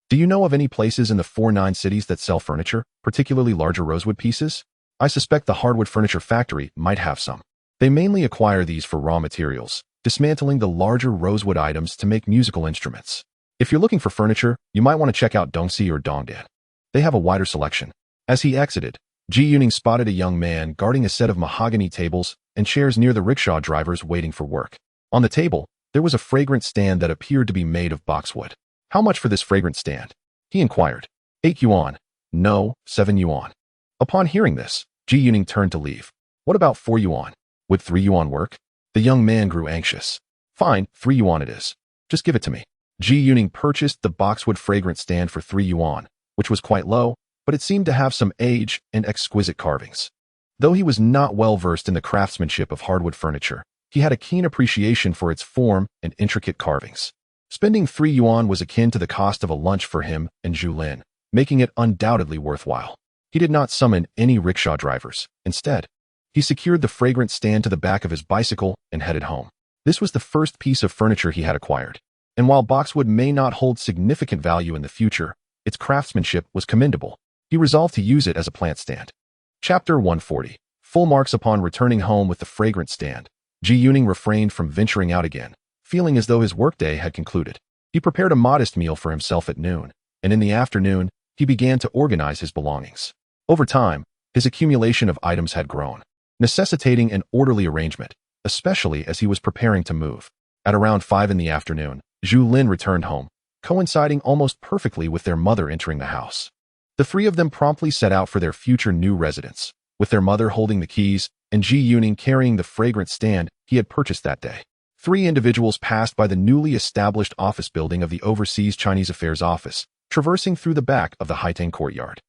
Do you know of any places in the 4-9 cities that sell furniture, particularly larger rosewood pieces? I suspect the hardwood furniture factory might have some. They mainly acquire these for raw materials, dismantling the larger rosewood items to make musical instruments. If you're looking for furniture, you might want to check out Dongxi or Dongdan. They have a wider selection. As he exited, Ji Yuning spotted a young man guarding a set of mahogany tables and chairs near the rickshaw drivers waiting for work. On the table, there was a fragrance stand that appeared to be made of boxwood. How much for this fragrance stand? He inquired. 8 yuan. No, 7 yuan. Upon hearing this, Ji Yuning turned to leave. What about 4 yuan? Would 3 yuan work? The young man grew anxious. Fine, 3 yuan it is. Just give it to me. Ji Yuning purchased the boxwood fragrance stand for 3 yuan, which was quite low, but it seemed to have some age and exquisite carvings. Though he was not well versed in the craftsmanship of hardwood furniture, he had a keen appreciation for its form and intricate carvings. Spending 3 yuan was akin to the cost of a lunch for him and Zhu Lin, making it undoubtedly worthwhile. He did not summon any rickshaw drivers. Instead, he secured the fragrance stand to the back of his bicycle and headed home. This was the first piece of furniture he had acquired. And while boxwood may not hold significant value in the future, its craftsmanship was commendable. He resolved to use it as a plant stand. Chapter 140. Full marks. Upon returning home with the fragrance stand, Ji Yuning refrained from venturing out again, feeling as though his workday had concluded. He prepared a modest meal for himself at noon, and in the afternoon, he began to organize his belongings. Over time, his accumulation of items had grown, necessitating an orderly arrangement, especially as he was preparing to move. At around 5 in the afternoon, Zhu Lin returned home, coinciding almost perfectly with their mother entering the house. The three of them promptly set out for their future new residence, with their mother holding the keys and Ji Yuning carrying the fragrance stand he had purchased that day. 3 individuals passed by the newly established office building of the Overseas Chinese Affairs Office, traversing through the back of the Haitang courtyard.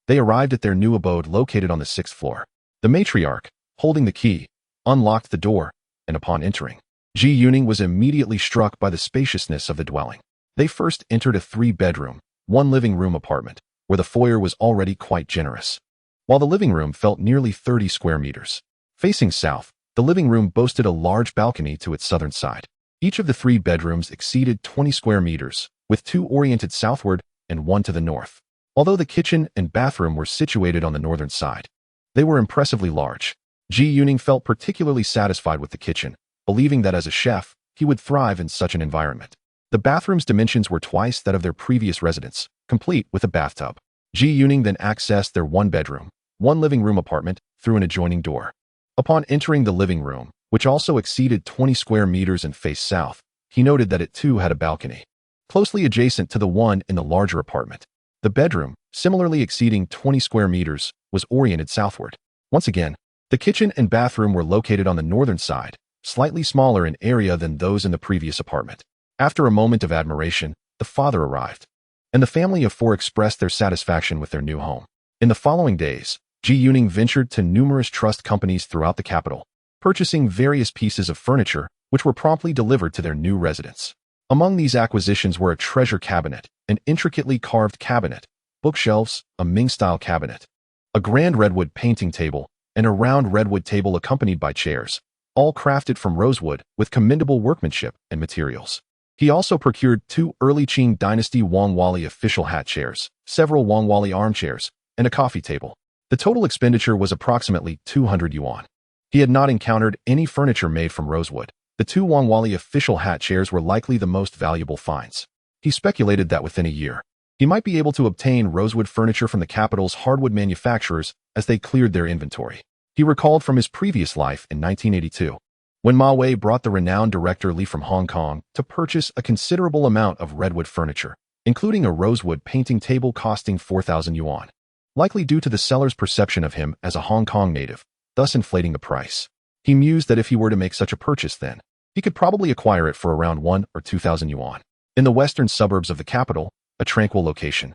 They arrived at their new abode located on the 6th floor. The matriarch, holding the key, unlocked the door, and upon entering, Ji Yuning was immediately struck by the spaciousness of the dwelling. They first entered a 3-bedroom, 1 living room apartment, where the foyer was already quite generous. While the living room felt nearly 30 square meters. Facing south, the living room boasted a large balcony to its southern side. Each of the 3 bedrooms exceeded 20 square meters, with 2 oriented southward and 1 to the north. Although the kitchen and bathroom were situated on the northern side, they were impressively large. Ji Yuning felt particularly satisfied with the kitchen, believing that as a chef, he would thrive in such an environment. The bathroom's dimensions were twice that of their previous residence, complete with a bathtub. Ji Yuning then accessed their 1-bedroom, 1 living room apartment through an adjoining door. Upon entering the living room, which also exceeded 20 square meters and faced south, he noted that it too had a balcony, closely adjacent to the one in the larger apartment. The bedroom, similarly exceeding 20 square meters, was oriented southward. Once again, the kitchen and bathroom were located on the northern side, slightly smaller in area than those in the previous apartment. After a moment of admiration, the father arrived, and the family of 4 expressed their satisfaction with their new home. In the following days, Ji Yuning ventured to numerous trust companies throughout the capital, purchasing various pieces of furniture, which were promptly delivered to their new residence. Among these acquisitions were a treasure cabinet, an intricately carved cabinet, bookshelves, a Ming-style cabinet, a grand redwood painting table, and a round redwood table accompanied by chairs, all crafted from rosewood with commendable workmanship and materials. He also procured 2 early Qing Dynasty Wangwali official hat chairs, several Wangwali armchairs, and a coffee table. The total expenditure was approximately 200 yuan. He had not encountered any furniture made from rosewood. The 2 Wangwali official hat chairs were likely the most valuable finds. He speculated that within a year, he might be able to obtain rosewood furniture from the capital's hardwood manufacturers as they cleared their inventory. He recalled from his previous life in 1982, when Ma Wei brought the renowned director Li from Hong Kong to purchase a considerable amount of redwood furniture, including a rosewood painting table costing 4,000 yuan, likely due to the seller's perception of him as a Hong Kong native, thus inflating the price. He mused that if he were to make such a purchase then, he could probably acquire it for around 1 or 2,000 yuan. In the western suburbs of the capital, a tranquil location,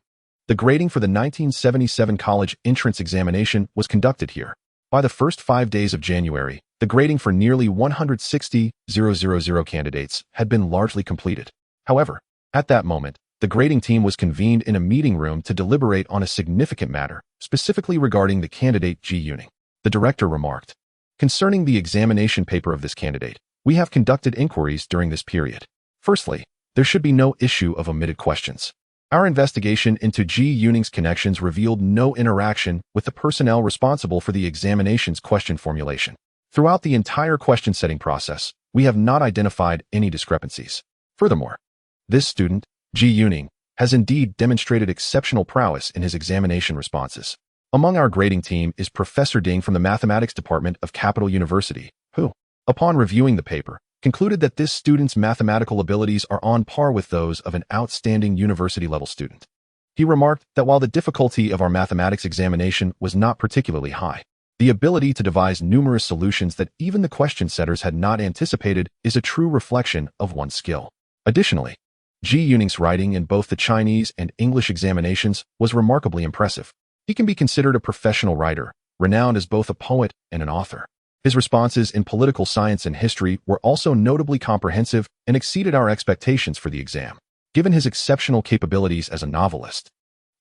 the grading for the 1977 college entrance examination was conducted here. By the first 5 days of January, the grading for nearly 160,000 candidates had been largely completed. However, at that moment, the the grading team was convened in a meeting room to deliberate on a significant matter, specifically regarding the candidate Zhu Lin. The director remarked, "Concerning the examination paper of this candidate, we have conducted inquiries during this period. Firstly, there should be no issue of omitted questions. Our investigation into Zhu Lin's connections revealed no interaction with the personnel responsible for the examination's question formulation. Throughout the entire question-setting process, we have not identified any discrepancies. Furthermore, this student, Zhu Lin, has indeed demonstrated exceptional prowess in his examination responses. Among our grading team is Professor Ding from the Mathematics Department of Capital University, who, upon reviewing the paper, concluded that this student's mathematical abilities are on par with those of an outstanding university-level student. He remarked that while the difficulty of our mathematics examination was not particularly high, the ability to devise numerous solutions that even the question setters had not anticipated is a true reflection of one's skill. Additionally, Zhu Lin's writing in both the Chinese and English examinations was remarkably impressive. He can be considered a professional writer, renowned as both a poet and an author. His responses in political science and history were also notably comprehensive and exceeded our expectations for the exam. Given his exceptional capabilities as a novelist,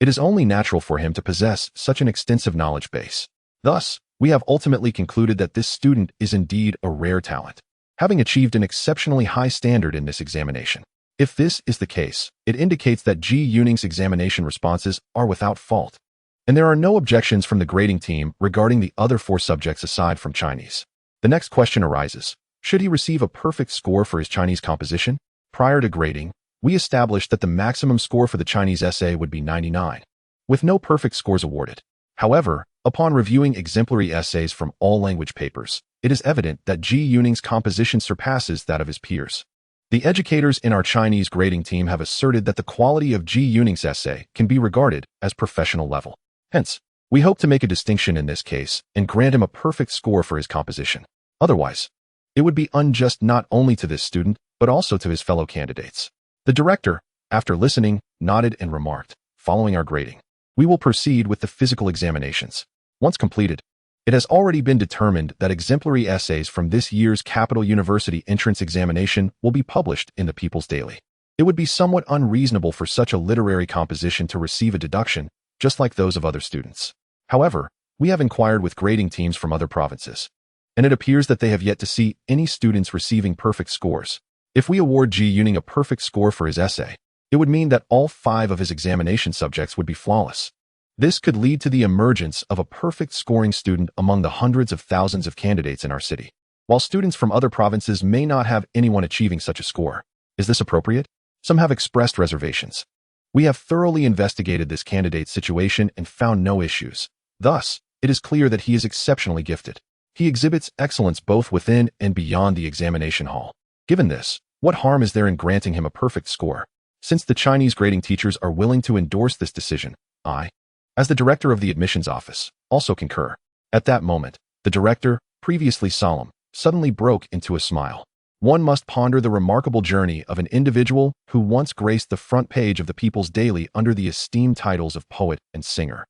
it is only natural for him to possess such an extensive knowledge base. Thus, we have ultimately concluded that this student is indeed a rare talent, having achieved an exceptionally high standard in this examination. If this is the case, it indicates that Zhu Lin's examination responses are without fault, and there are no objections from the grading team regarding the other 4 subjects aside from Chinese. The next question arises: should he receive a perfect score for his Chinese composition? Prior to grading, we established that the maximum score for the Chinese essay would be 99, with no perfect scores awarded. However, upon reviewing exemplary essays from all language papers, it is evident that Zhu Lin's composition surpasses that of his peers. The educators in our Chinese grading team have asserted that the quality of Zhu Lin's essay can be regarded as professional level. Hence, we hope to make a distinction in this case and grant him a perfect score for his composition. Otherwise, it would be unjust not only to this student, but also to his fellow candidates. The director, after listening, nodded and remarked, "Following our grading, we will proceed with the physical examinations. Once completed, it has already been determined that exemplary essays from this year's Capital University entrance examination will be published in the People's Daily. It would be somewhat unreasonable for such a literary composition to receive a deduction, just like those of other students. However, we have inquired with grading teams from other provinces, and it appears that they have yet to see any students receiving perfect scores. If we award Zhu Lin a perfect score for his essay, it would mean that all 5 of his examination subjects would be flawless. This could lead to the emergence of a perfect scoring student among the hundreds of thousands of candidates in our city, while students from other provinces may not have anyone achieving such a score. Is this appropriate? Some have expressed reservations. We have thoroughly investigated this candidate's situation and found no issues. Thus, it is clear that he is exceptionally gifted. He exhibits excellence both within and beyond the examination hall. Given this, what harm is there in granting him a perfect score? Since the Chinese grading teachers are willing to endorse this decision, I, as the director of the admissions office, also concur." At that moment, the director, previously solemn, suddenly broke into a smile. One must ponder the remarkable journey of an individual who once graced the front page of the People's Daily under the esteemed titles of poet and singer,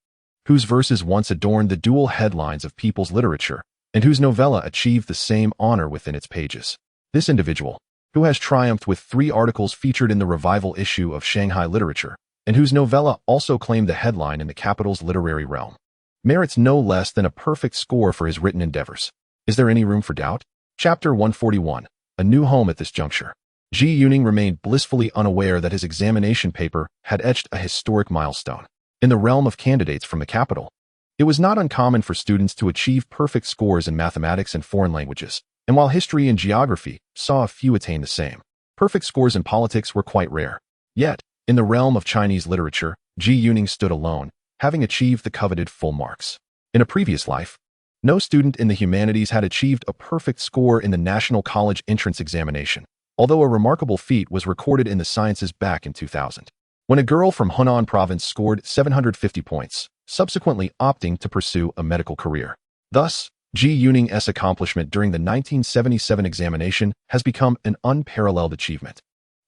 whose verses once adorned the dual headlines of people's literature, and whose novella achieved the same honor within its pages. This individual, who has triumphed with 3 articles featured in the revival issue of Shanghai Literature, and whose novella also claimed the headline in the capital's literary realm, merits no less than a perfect score for his written endeavors. Is there any room for doubt? Chapter 141. A new home at this juncture. Zhu Lin remained blissfully unaware that his examination paper had etched a historic milestone. In the realm of candidates from the capital, it was not uncommon for students to achieve perfect scores in mathematics and foreign languages, and while history and geography saw a few attain the same, perfect scores in politics were quite rare. Yet, in the realm of Chinese literature, Zhu Lin stood alone, having achieved the coveted full marks. In a previous life, no student in the humanities had achieved a perfect score in the National College entrance examination, although a remarkable feat was recorded in the sciences back in 2000, when a girl from Hunan province scored 750 points, subsequently opting to pursue a medical career. Thus, Zhu Lin's accomplishment during the 1977 examination has become an unparalleled achievement,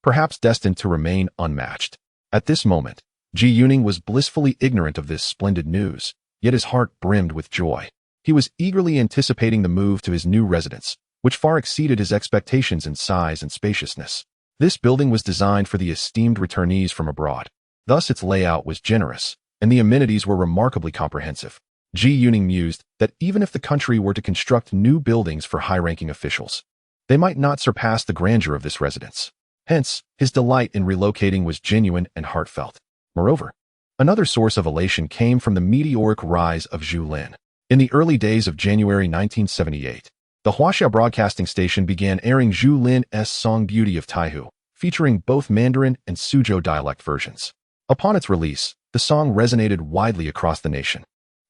perhaps destined to remain unmatched. At this moment, Zhu Lin was blissfully ignorant of this splendid news, yet his heart brimmed with joy. He was eagerly anticipating the move to his new residence, which far exceeded his expectations in size and spaciousness. This building was designed for the esteemed returnees from abroad. Thus, its layout was generous, and the amenities were remarkably comprehensive. Ji Yuning mused that even if the country were to construct new buildings for high-ranking officials, they might not surpass the grandeur of this residence. Hence, his delight in relocating was genuine and heartfelt. Moreover, another source of elation came from the meteoric rise of Zhu Lin. In the early days of January 1978, the Huaxia Broadcasting Station began airing Zhu Lin's song Beauty of Taihu, featuring both Mandarin and Suzhou dialect versions. Upon its release, the song resonated widely across the nation.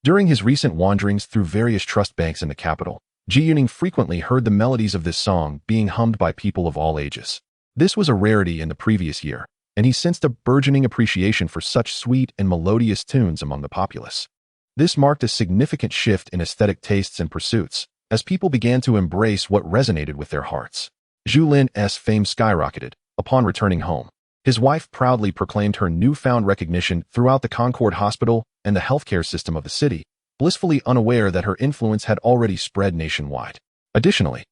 During his recent wanderings through various trust banks in the capital, Ji Yuning frequently heard the melodies of this song being hummed by people of all ages. This was a rarity in the previous year, and he sensed a burgeoning appreciation for such sweet and melodious tunes among the populace. This marked a significant shift in aesthetic tastes and pursuits, as people began to embrace what resonated with their hearts. Zhu Lin's fame skyrocketed upon returning home. His wife proudly proclaimed her newfound recognition throughout the Concord Hospital and the healthcare system of the city, blissfully unaware that her influence had already spread nationwide. Additionally,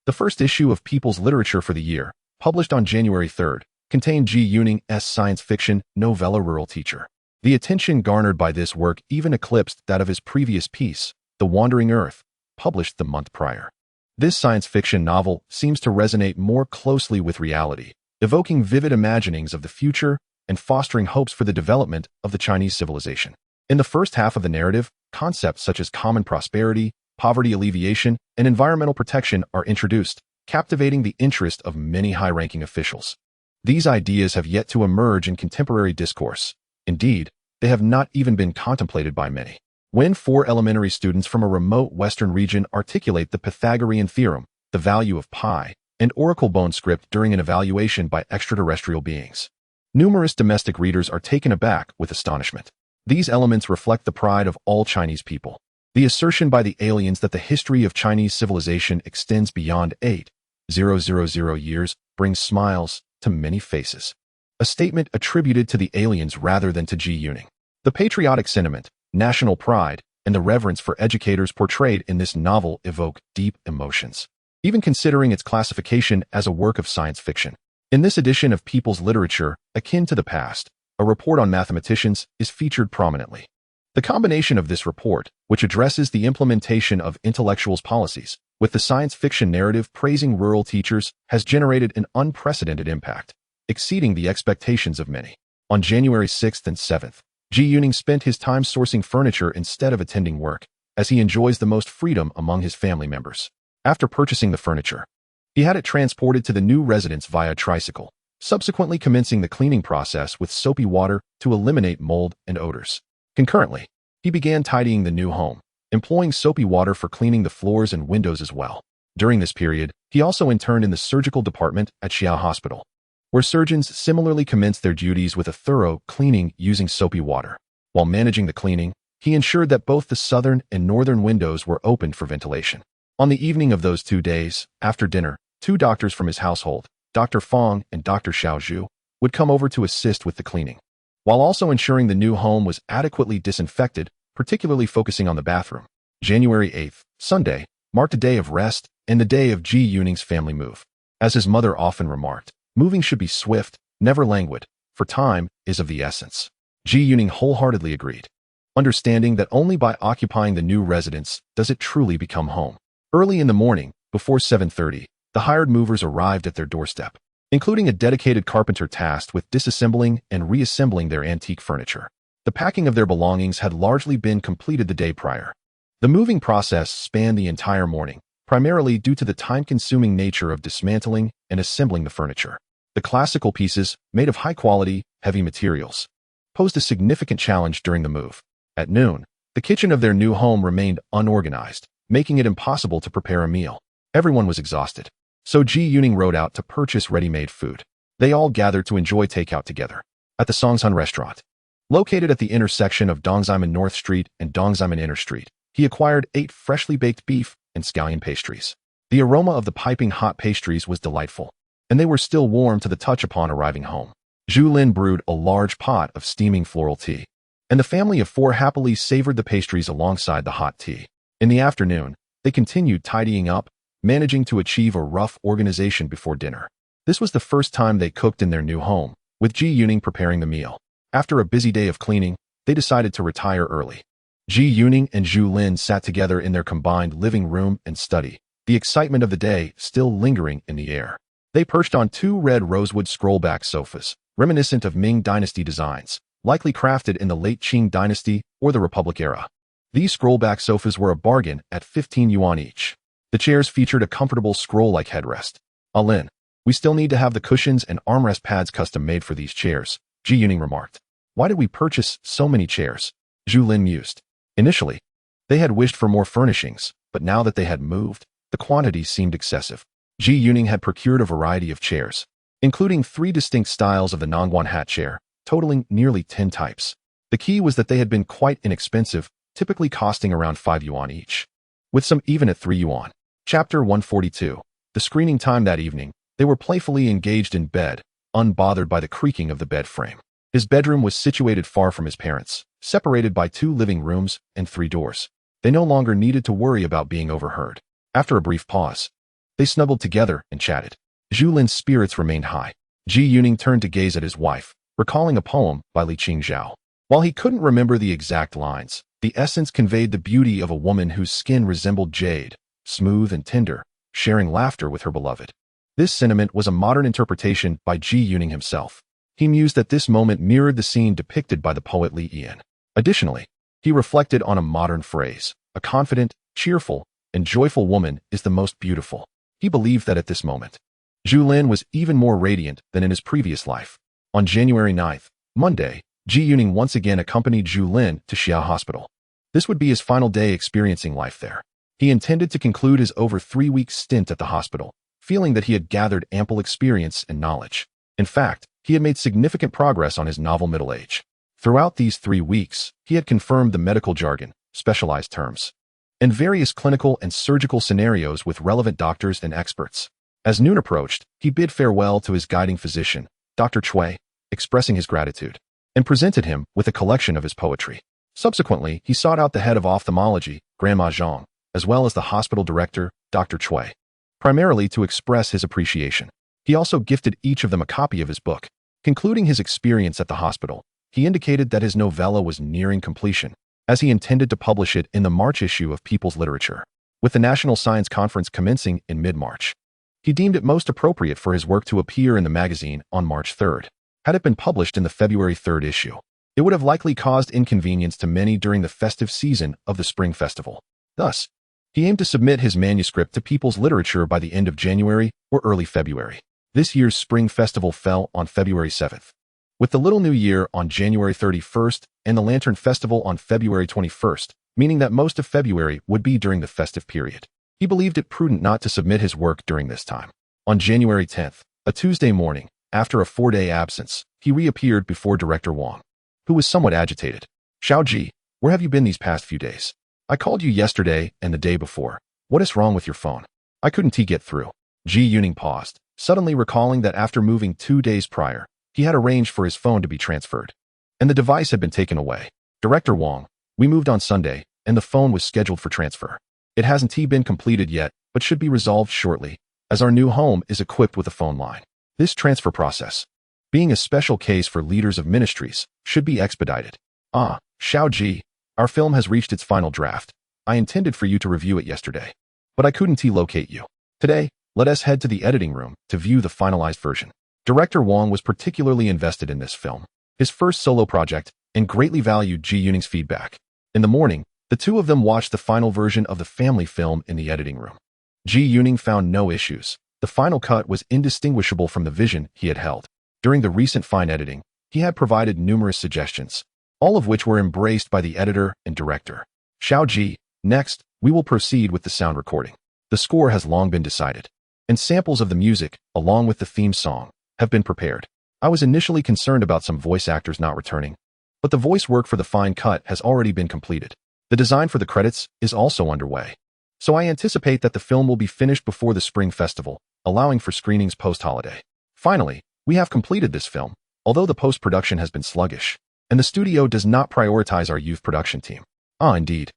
the first issue of People's Literature for the year, published on January 3rd, contained Ji Yuning's science fiction novella Rural Teacher. The attention garnered by this work even eclipsed that of his previous piece, The Wandering Earth, published the month prior. This science fiction novel seems to resonate more closely with reality, evoking vivid imaginings of the future and fostering hopes for the development of the Chinese civilization. In the first half of the narrative, concepts such as common prosperity, poverty alleviation, and environmental protection are introduced, captivating the interest of many high-ranking officials. These ideas have yet to emerge in contemporary discourse. Indeed, they have not even been contemplated by many. When 4 elementary students from a remote western region articulate the Pythagorean theorem, the value of pi, and oracle bone script during an evaluation by extraterrestrial beings, numerous domestic readers are taken aback with astonishment. These elements reflect the pride of all Chinese people. The assertion by the aliens that the history of Chinese civilization extends beyond 8,000 years brings smiles to many faces. A statement attributed to the aliens rather than to Ji Yuning. The patriotic sentiment, national pride, and the reverence for educators portrayed in this novel evoke deep emotions, even considering its classification as a work of science fiction. In this edition of People's Literature, akin to the past, a report on mathematicians is featured prominently. The combination of this report, which addresses the implementation of intellectuals' policies, with the science fiction narrative praising rural teachers, has generated an unprecedented impact, exceeding the expectations of many. On January 6th and 7th, Ji Yuning spent his time sourcing furniture instead of attending work, as he enjoys the most freedom among his family members. After purchasing the furniture, he had it transported to the new residence via tricycle, subsequently commencing the cleaning process with soapy water to eliminate mold and odors. Concurrently, he began tidying the new home, employing soapy water for cleaning the floors and windows as well. During this period, he also interned in the surgical department at Xiao Hospital, where surgeons similarly commenced their duties with a thorough cleaning using soapy water. While managing the cleaning, he ensured that both the southern and northern windows were opened for ventilation. On the evening of those 2 days, after dinner, 2 doctors from his household, Dr. Fong and Dr. Xiao Zhu, would come over to assist with the cleaning, while also ensuring the new home was adequately disinfected, particularly focusing on the bathroom. January 8th, Sunday, marked a day of rest and the day of Ji Yuning's family move. As his mother often remarked, moving should be swift, never languid, for time is of the essence. Ji Yuning wholeheartedly agreed, understanding that only by occupying the new residence does it truly become home. Early in the morning, before 7:30, the hired movers arrived at their doorstep, including a dedicated carpenter tasked with disassembling and reassembling their antique furniture. The packing of their belongings had largely been completed the day prior. The moving process spanned the entire morning, primarily due to the time-consuming nature of dismantling and assembling the furniture. The classical pieces, made of high-quality, heavy materials, posed a significant challenge during the move. At noon, the kitchen of their new home remained unorganized, making it impossible to prepare a meal. Everyone was exhausted, so Ji Yuning rode out to purchase ready-made food. They all gathered to enjoy takeout together at the Songsan restaurant. Located at the intersection of Dongzheimen North Street and Dongzheimen Inner Street, he acquired 8 freshly baked beef and scallion pastries. The aroma of the piping hot pastries was delightful, and they were still warm to the touch upon arriving home. Zhu Lin brewed a large pot of steaming floral tea, and the family of 4 happily savored the pastries alongside the hot tea. In the afternoon, they continued tidying up, managing to achieve a rough organization before dinner. This was the first time they cooked in their new home, with Ji Yuning preparing the meal. After a busy day of cleaning, they decided to retire early. Ji Yuning and Zhu Lin sat together in their combined living room and study, the excitement of the day still lingering in the air. They perched on two red rosewood scrollback sofas, reminiscent of Ming Dynasty designs, likely crafted in the late Qing Dynasty or the Republic era. These scrollback sofas were a bargain at 15 yuan each. The chairs featured a comfortable scroll-like headrest. Lin, we still need to have the cushions and armrest pads custom-made for these chairs, Ji Yuning remarked. Why did we purchase so many chairs? Zhu Lin mused. Initially, they had wished for more furnishings, but now that they had moved, the quantity seemed excessive. Ji Yuning had procured a variety of chairs, including 3 distinct styles of the Nongguan hat chair, totaling nearly 10 types. The key was that they had been quite inexpensive, typically costing around 5 yuan each, with some even at 3 yuan. Chapter 142. The screening time that evening, they were playfully engaged in bed, unbothered by the creaking of the bed frame. His bedroom was situated far from his parents', separated by 2 living rooms and 3 doors. They no longer needed to worry about being overheard. After a brief pause, they snuggled together and chatted. Zhu Lin's spirits remained high. Ji Yuning turned to gaze at his wife, recalling a poem by Li Qingzhao. While he couldn't remember the exact lines, the essence conveyed the beauty of a woman whose skin resembled jade, smooth and tender, sharing laughter with her beloved. This sentiment was a modern interpretation by Ji Yuning himself. He mused that this moment mirrored the scene depicted by the poet Li Yan. Additionally, he reflected on a modern phrase, a confident, cheerful, and joyful woman is the most beautiful. He believed that at this moment, Zhu Lin was even more radiant than in his previous life. On January 9th, Monday, Ji Yuning once again accompanied Zhu Lin to Xia Hospital. This would be his final day experiencing life there. He intended to conclude his over 3-week stint at the hospital, feeling that he had gathered ample experience and knowledge. In fact, he had made significant progress on his novel middle age. Throughout these 3 weeks, he had confirmed the medical jargon, specialized terms, and various clinical and surgical scenarios with relevant doctors and experts. As noon approached, he bid farewell to his guiding physician, Dr. Cui, expressing his gratitude, and presented him with a collection of his poetry. Subsequently, he sought out the head of ophthalmology, Grandma Zhang, as well as the hospital director, Dr. Cui, primarily to express his appreciation. He also gifted each of them a copy of his book. Concluding his experience at the hospital, he indicated that his novella was nearing completion, as he intended to publish it in the March issue of People's Literature, with the National Science Conference commencing in mid-March. He deemed it most appropriate for his work to appear in the magazine on March 3rd. Had it been published in the February 3rd issue, it would have likely caused inconvenience to many during the festive season of the Spring Festival. Thus, he aimed to submit his manuscript to People's Literature by the end of January or early February. This year's Spring Festival fell on February 7th. With the Little New Year on January 31st and the Lantern Festival on February 21st, meaning that most of February would be during the festive period. He believed it prudent not to submit his work during this time. On January 10th, a Tuesday morning, after a 4-day absence, he reappeared before Director Wang, who was somewhat agitated. Xiaoji, where have you been these past few days? I called you yesterday and the day before. What is wrong with your phone? I couldn't get through. Ji Yuning paused, suddenly recalling that after moving 2 days prior, he had arranged for his phone to be transferred, and the device had been taken away. Director Wang, we moved on Sunday, and the phone was scheduled for transfer. It hasn't been completed yet, but should be resolved shortly, as our new home is equipped with a phone line. This transfer process, being a special case for leaders of ministries, should be expedited. Xiaoji, our film has reached its final draft. I intended for you to review it yesterday, but I couldn't locate you. Today, let us head to the editing room to view the finalized version. Director Wang was particularly invested in this film, his first solo project, and greatly valued Ji Yuning's feedback. In the morning, the two of them watched the final version of the family film in the editing room. Ji Yuning found no issues. The final cut was indistinguishable from the vision he had held. During the recent fine editing, he had provided numerous suggestions, all of which were embraced by the editor and director. Xiaoji, next, we will proceed with the sound recording. The score has long been decided, and samples of the music, along with the theme song, have been prepared. I was initially concerned about some voice actors not returning, but the voice work for the fine cut has already been completed. The design for the credits is also underway, so I anticipate that the film will be finished before the Spring Festival, allowing for screenings post-holiday. Finally, we have completed this film, although the post-production has been sluggish, and the studio does not prioritize our youth production team. Indeed.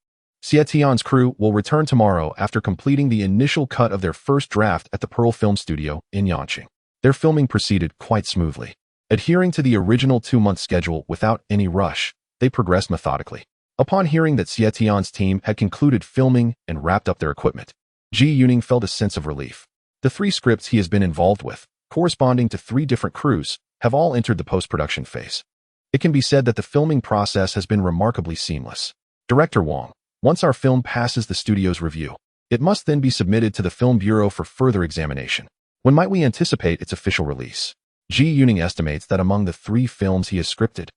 Xietian's crew will return tomorrow after completing the initial cut of their first draft at the Pearl Film Studio in Yanqing. Their filming proceeded quite smoothly. Adhering to the original 2-month schedule without any rush, they progressed methodically. Upon hearing that Xie Tian's team had concluded filming and wrapped up their equipment, Ji Yuning felt a sense of relief. The 3 scripts he has been involved with, corresponding to 3 different crews, have all entered the post-production phase. It can be said that the filming process has been remarkably seamless. Director Wang, once our film passes the studio's review, it must then be submitted to the Film Bureau for further examination. When might we anticipate its official release? Ji Yuning estimates that among the 3 films he has scripted,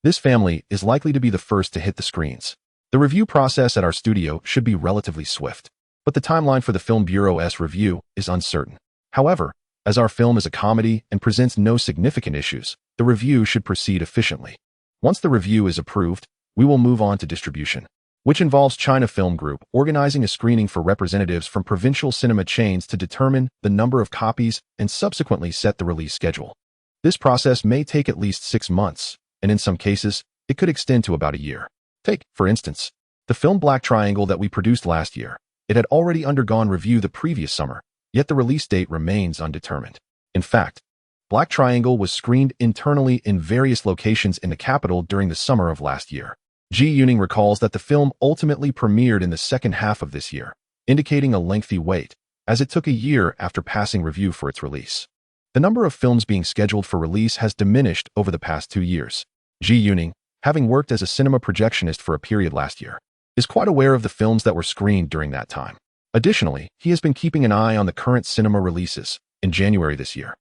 this family is likely to be the first to hit the screens. The review process at our studio should be relatively swift, but the timeline for the Film Bureau's review is uncertain. However, as our film is a comedy and presents no significant issues, the review should proceed efficiently. Once the review is approved, we will move on to distribution, which involves China Film Group organizing a screening for representatives from provincial cinema chains to determine the number of copies and subsequently set the release schedule. This process may take at least 6 months, and in some cases, it could extend to about a year. Take, for instance, the film Black Triangle that we produced last year. It had already undergone review the previous summer, yet the release date remains undetermined. In fact, Black Triangle was screened internally in various locations in the capital during the summer of last year. Ji Yuning recalls that the film ultimately premiered in the second half of this year, indicating a lengthy wait, as it took a year after passing review for its release. The number of films being scheduled for release has diminished over the past 2 years. Ji Yuning, having worked as a cinema projectionist for a period last year, is quite aware of the films that were screened during that time. Additionally, he has been keeping an eye on the current cinema releases. In January this year,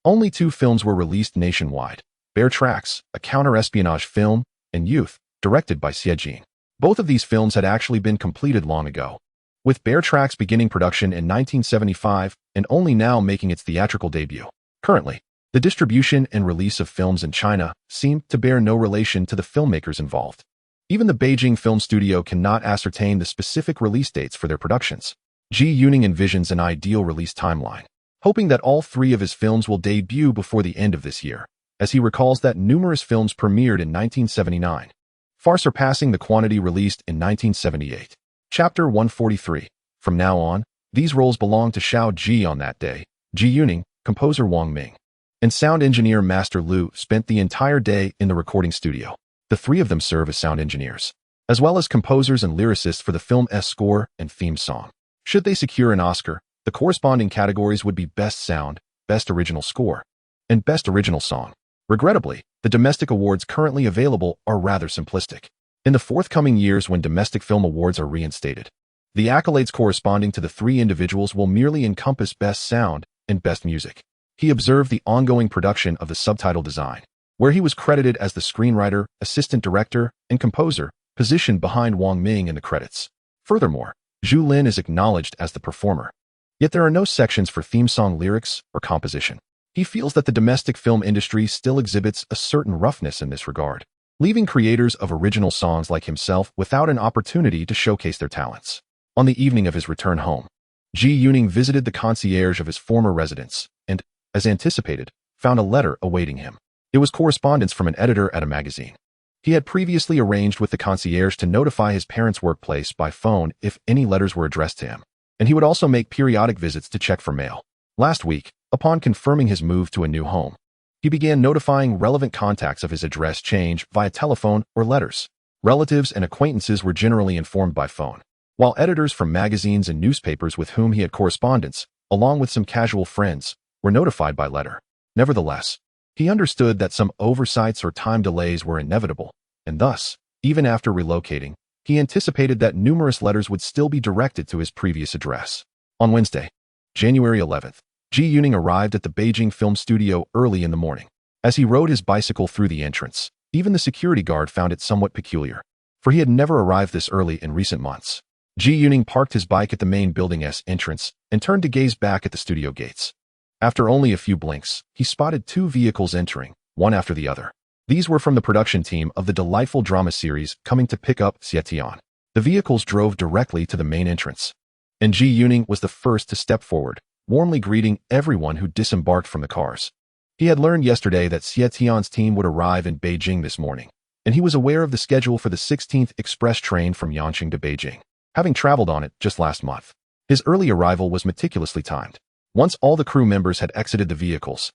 only 2 films were released nationwide: Bear Tracks, a counter-espionage film, and Youth, directed by Xie Jin. Both of these films had actually been completed long ago, with Bear Tracks beginning production in 1975 and only now making its theatrical debut. Currently, the distribution and release of films in China seem to bear no relation to the filmmakers involved. Even the Beijing Film Studio cannot ascertain the specific release dates for their productions. Ji Yuning envisions an ideal release timeline, hoping that all 3 of his films will debut before the end of this year, as he recalls that numerous films premiered in 1979, far surpassing the quantity released in 1978. Chapter 143. From now on, these roles belong to Shao Ji. On that day, Ji Yuning, composer Wang Ming, and sound engineer Master Liu spent the entire day in the recording studio. The 3 of them serve as sound engineers, as well as composers and lyricists for the film's score and theme song. Should they secure an Oscar, the corresponding categories would be Best Sound, Best Original Score, and Best Original Song. Regrettably, the domestic awards currently available are rather simplistic. In the forthcoming years, when domestic film awards are reinstated, the accolades corresponding to the 3 individuals will merely encompass Best Sound and Best Music. He observed the ongoing production of the subtitle design, where he was credited as the screenwriter, assistant director, and composer, positioned behind Wang Ming in the credits. Furthermore, Zhu Lin is acknowledged as the performer. Yet there are no sections for theme song lyrics or composition. He feels that the domestic film industry still exhibits a certain roughness in this regard, leaving creators of original songs like himself without an opportunity to showcase their talents. On the evening of his return home, Ji Yuning visited the concierge of his former residence and, as anticipated, found a letter awaiting him. It was correspondence from an editor at a magazine. He had previously arranged with the concierge to notify his parents' workplace by phone if any letters were addressed to him, and he would also make periodic visits to check for mail. Last week, upon confirming his move to a new home, he began notifying relevant contacts of his address change via telephone or letters. Relatives and acquaintances were generally informed by phone, while editors from magazines and newspapers with whom he had correspondence, along with some casual friends, were notified by letter. Nevertheless, he understood that some oversights or time delays were inevitable, and thus, even after relocating, he anticipated that numerous letters would still be directed to his previous address. On Wednesday, January 11th, Ji Yuning arrived at the Beijing Film Studio early in the morning. As he rode his bicycle through the entrance, even the security guard found it somewhat peculiar, for he had never arrived this early in recent months. Ji Yuning parked his bike at the main building's entrance and turned to gaze back at the studio gates. After only a few blinks, he spotted 2 vehicles entering, one after the other. These were from the production team of the delightful drama series coming to pick up Xie Tian. The vehicles drove directly to the main entrance, and Ji Yuning was the first to step forward, warmly greeting everyone who disembarked from the cars. He had learned yesterday that Xie Tian's team would arrive in Beijing this morning, and he was aware of the schedule for the 16th express train from Yanqing to Beijing, having traveled on it just last month. His early arrival was meticulously timed. Once all the crew members had exited the vehicles,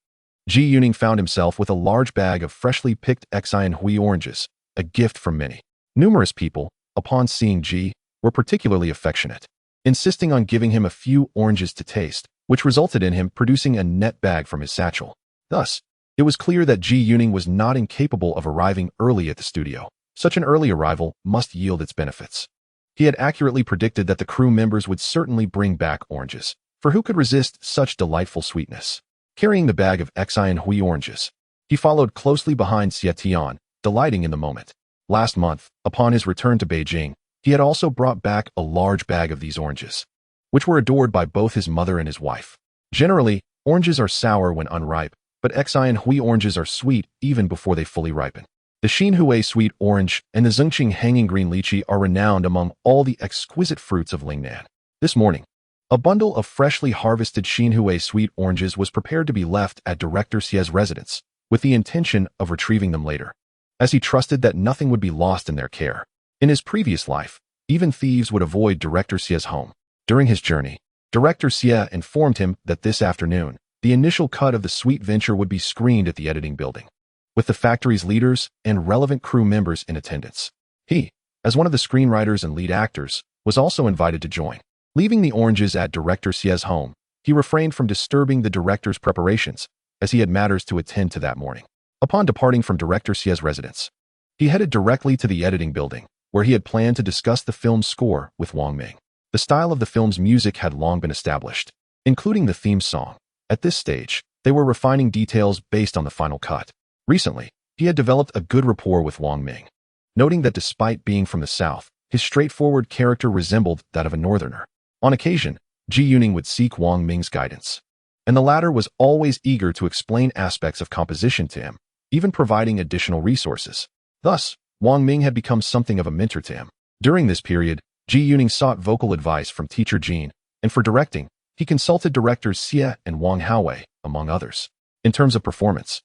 Ji Yuning found himself with a large bag of freshly picked Xian Hui oranges, a gift from many. Numerous people, upon seeing Ji, were particularly affectionate, insisting on giving him a few oranges to taste, which resulted in him producing a net bag from his satchel. Thus, it was clear that Ji Yuning was not incapable of arriving early at the studio. Such an early arrival must yield its benefits. He had accurately predicted that the crew members would certainly bring back oranges, for who could resist such delightful sweetness? Carrying the bag of Xian Hui oranges, he followed closely behind Xie Tian, delighting in the moment. Last month, upon his return to Beijing, he had also brought back a large bag of these oranges, which were adored by both his mother and his wife. Generally, oranges are sour when unripe, but Xian Hui oranges are sweet even before they fully ripen. The Xinhui sweet orange and the Zhengqing hanging green lychee are renowned among all the exquisite fruits of Lingnan. This morning, a bundle of freshly harvested Xinhui sweet oranges was prepared to be left at Director Xie's residence, with the intention of retrieving them later, as he trusted that nothing would be lost in their care. In his previous life, even thieves would avoid Director Xie's home. During his journey, Director Xie informed him that this afternoon, the initial cut of the sweet venture would be screened at the editing building, with the factory's leaders and relevant crew members in attendance. He, as one of the screenwriters and lead actors, was also invited to join. Leaving the oranges at Director Xie's home, he refrained from disturbing the director's preparations, as he had matters to attend to that morning. Upon departing from Director Xie's residence, he headed directly to the editing building, where he had planned to discuss the film's score with Wang Ming. The style of the film's music had long been established, including the theme song. At this stage, they were refining details based on the final cut. Recently, he had developed a good rapport with Wang Ming, noting that despite being from the south, his straightforward character resembled that of a northerner. On occasion, Ji Yuning would seek Wang Ming's guidance, and the latter was always eager to explain aspects of composition to him, even providing additional resources. Thus, Wang Ming had become something of a mentor to him. During this period, Ji Yuning sought vocal advice from teacher Jean, and for directing, he consulted directors Xie and Wang Haowei, among others. In terms of performance,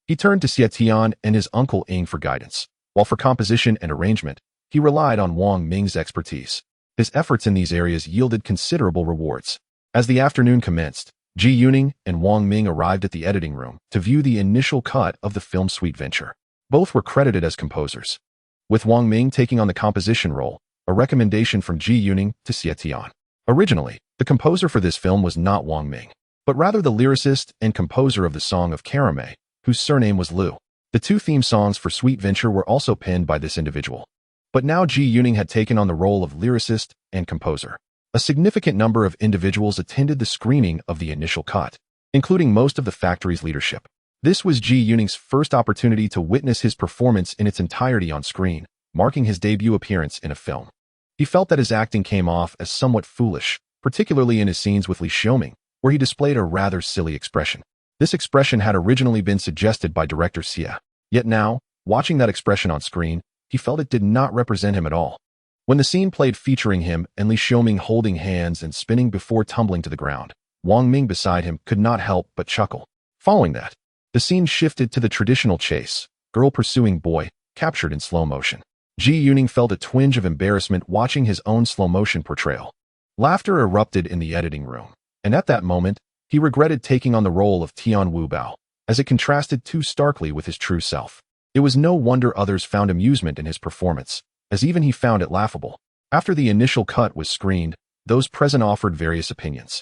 he turned to Xie Tian and his uncle Ying for guidance, while for composition and arrangement, he relied on Wang Ming's expertise. His efforts in these areas yielded considerable rewards. As the afternoon commenced, Ji Yuning and Wang Ming arrived at the editing room to view the initial cut of the film Sweet Venture. Both were credited as composers, with Wang Ming taking on the composition role, a recommendation from Ji Yuning to Xie Tian. Originally, the composer for this film was not Wang Ming, but rather the lyricist and composer of the Song of Caramel, whose surname was Liu. The two theme songs for Sweet Venture were also penned by this individual. But now Ji Yuning had taken on the role of lyricist and composer. A significant number of individuals attended the screening of the initial cut, including most of the factory's leadership. This was Ji Yuning's first opportunity to witness his performance in its entirety on screen, marking his debut appearance in a film. He felt that his acting came off as somewhat foolish, particularly in his scenes with Li Xiaoming, where he displayed a rather silly expression. This expression had originally been suggested by director Xie. Yet now, watching that expression on screen, he felt it did not represent him at all. When the scene played featuring him and Li Xiaoming holding hands and spinning before tumbling to the ground, Wang Ming beside him could not help but chuckle. Following that, the scene shifted to the traditional chase, girl pursuing boy, captured in slow motion. Ji Yuning felt a twinge of embarrassment watching his own slow-motion portrayal. Laughter erupted in the editing room, and at that moment, he regretted taking on the role of Tian Wu Bao, as it contrasted too starkly with his true self. It was no wonder others found amusement in his performance, as even he found it laughable. After the initial cut was screened, those present offered various opinions,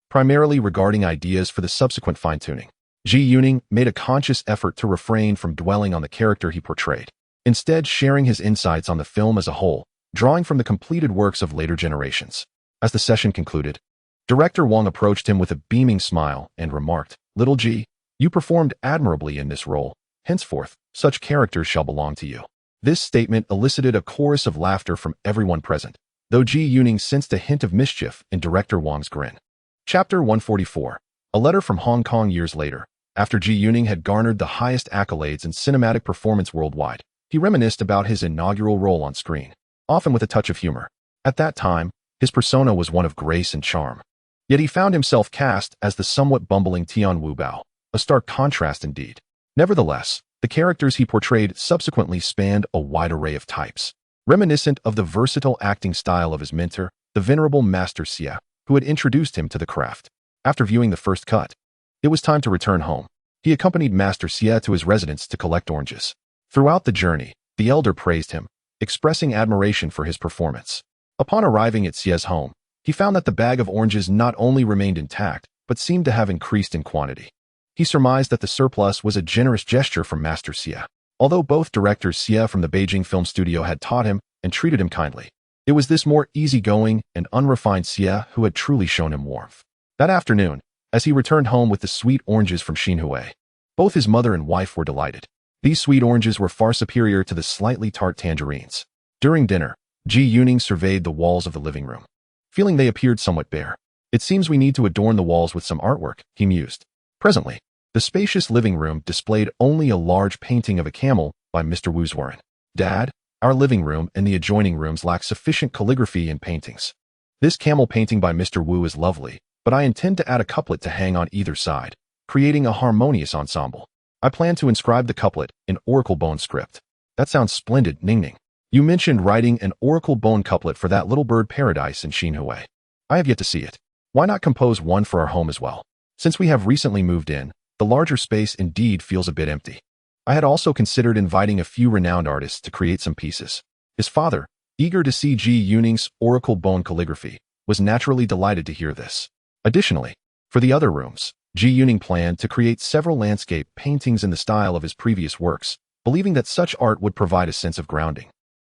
primarily regarding ideas for the subsequent fine-tuning. Ji Yuning made a conscious effort to refrain from dwelling on the character he portrayed, instead sharing his insights on the film as a whole, drawing from the completed works of later generations. As the session concluded, Director Wang approached him with a beaming smile and remarked, "Little Ji, you performed admirably in this role. Henceforth, such characters shall belong to you." This statement elicited a chorus of laughter from everyone present, though Ji Yuning sensed a hint of mischief in Director Wang's grin. Chapter 144. A letter from Hong Kong years later. After Ji Yuning had garnered the highest accolades in cinematic performance worldwide, he reminisced about his inaugural role on screen, often with a touch of humor. At that time, his persona was one of grace and charm. Yet he found himself cast as the somewhat bumbling Tian Wu Bao, a stark contrast indeed. Nevertheless, the characters he portrayed subsequently spanned a wide array of types, reminiscent of the versatile acting style of his mentor, the venerable Master Xie, who had introduced him to the craft. After viewing the first cut, it was time to return home. He accompanied Master Xie to his residence to collect oranges. Throughout the journey, the elder praised him, expressing admiration for his performance. Upon arriving at Xie's home, he found that the bag of oranges not only remained intact, but seemed to have increased in quantity. He surmised that the surplus was a generous gesture from Master Xie. Although both directors Xie from the Beijing film studio had taught him and treated him kindly, it was this more easygoing and unrefined Xie who had truly shown him warmth. That afternoon, as he returned home with the sweet oranges from Xinhui, both his mother and wife were delighted. These sweet oranges were far superior to the slightly tart tangerines. During dinner, Ji Yuning surveyed the walls of the living room, feeling they appeared somewhat bare. It seems we need to adorn the walls with some artwork, he mused. Presently, the spacious living room displayed only a large painting of a camel by Mr. Wu's Warren. Dad, our living room and the adjoining rooms lack sufficient calligraphy and paintings. This camel painting by Mr. Wu is lovely, but I intend to add a couplet to hang on either side, creating a harmonious ensemble. I plan to inscribe the couplet in oracle bone script. That sounds splendid, Ning Ning. You mentioned writing an oracle bone couplet for that little bird paradise in Xinhui. I have yet to see it. Why not compose one for our home as well? Since we have recently moved in, the larger space indeed feels a bit empty. I had also considered inviting a few renowned artists to create some pieces. His father, eager to see Ji Yuning's oracle bone calligraphy, was naturally delighted to hear this. Additionally, for the other rooms, Ji Yuning planned to create several landscape paintings in the style of his previous works, believing that such art would provide a sense of grounding.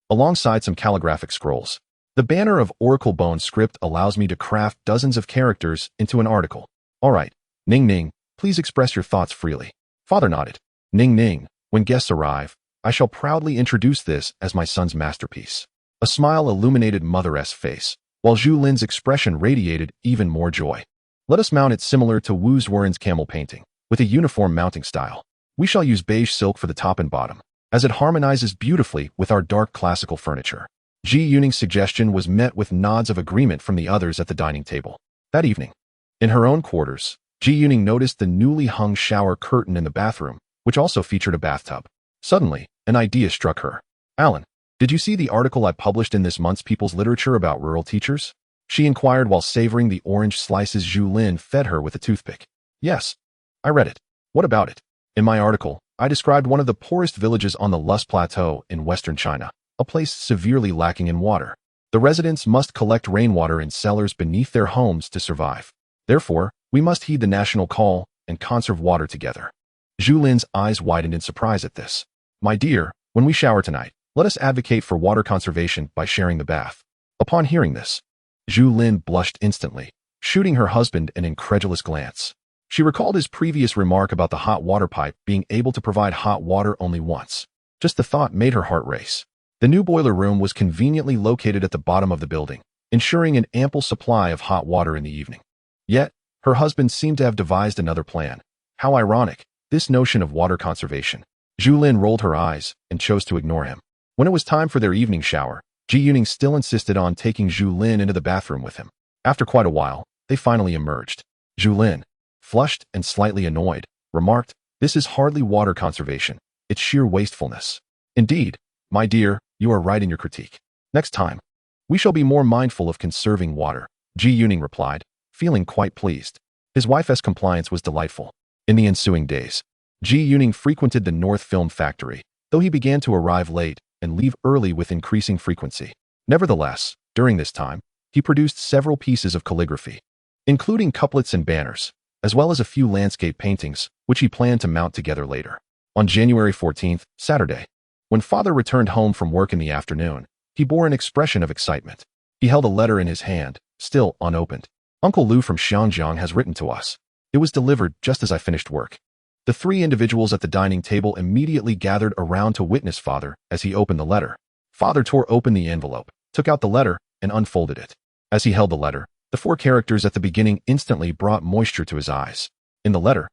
Alongside some calligraphic scrolls, the banner of oracle bone script allows me to craft dozens of characters into an article. All right, Ning Ning, please express your thoughts freely. Father nodded. Ning Ning, when guests arrive, I shall proudly introduce this as my son's masterpiece. A smile illuminated Mother-S face, while Zhu Lin's expression radiated even more joy. Let us mount it similar to Wu Zuoren's camel painting, with a uniform mounting style. We shall use beige silk for the top and bottom, as it harmonizes beautifully with our dark classical furniture. Ji Yuning's suggestion was met with nods of agreement from the others at the dining table. That evening, in her own quarters, Ji Yuning noticed the newly hung shower curtain in the bathroom, which also featured a bathtub. Suddenly, an idea struck her. Alan, did you see the article I published in this month's People's Literature about rural teachers? She inquired while savoring the orange slices Zhu Lin fed her with a toothpick. Yes, I read it. What about it? In my article, I described one of the poorest villages on the Lus Plateau in western China, a place severely lacking in water. The residents must collect rainwater in cellars beneath their homes to survive. Therefore, we must heed the national call and conserve water together. Zhu Lin's eyes widened in surprise at this. My dear, when we shower tonight, let us advocate for water conservation by sharing the bath. Upon hearing this, Zhu Lin blushed instantly, shooting her husband an incredulous glance. She recalled his previous remark about the hot water pipe being able to provide hot water only once. Just the thought made her heart race. The new boiler room was conveniently located at the bottom of the building, ensuring an ample supply of hot water in the evening. Yet, her husband seemed to have devised another plan. How ironic, this notion of water conservation. Zhu Lin rolled her eyes and chose to ignore him. When it was time for their evening shower, Ji Yuning still insisted on taking Zhu Lin into the bathroom with him. After quite a while, they finally emerged. Zhu Lin, flushed and slightly annoyed, remarked, "This is hardly water conservation, it's sheer wastefulness." Indeed, my dear, you are right in your critique. Next time, we shall be more mindful of conserving water, Ji Yuning replied, feeling quite pleased. His wife's compliance was delightful. In the ensuing days, Ji Yuning frequented the North Film Factory, though he began to arrive late and leave early with increasing frequency. Nevertheless, during this time, he produced several pieces of calligraphy, including couplets and banners, as well as a few landscape paintings, which he planned to mount together later. On January 14th, Saturday, when father returned home from work in the afternoon, he bore an expression of excitement. He held a letter in his hand, still unopened. Uncle Lu from Xiangjiang has written to us. It was delivered just as I finished work. The three individuals at the dining table immediately gathered around to witness father as he opened the letter. Father tore open the envelope, took out the letter, and unfolded it. As he held the letter, the four characters at the beginning instantly brought moisture to his eyes. In the letter,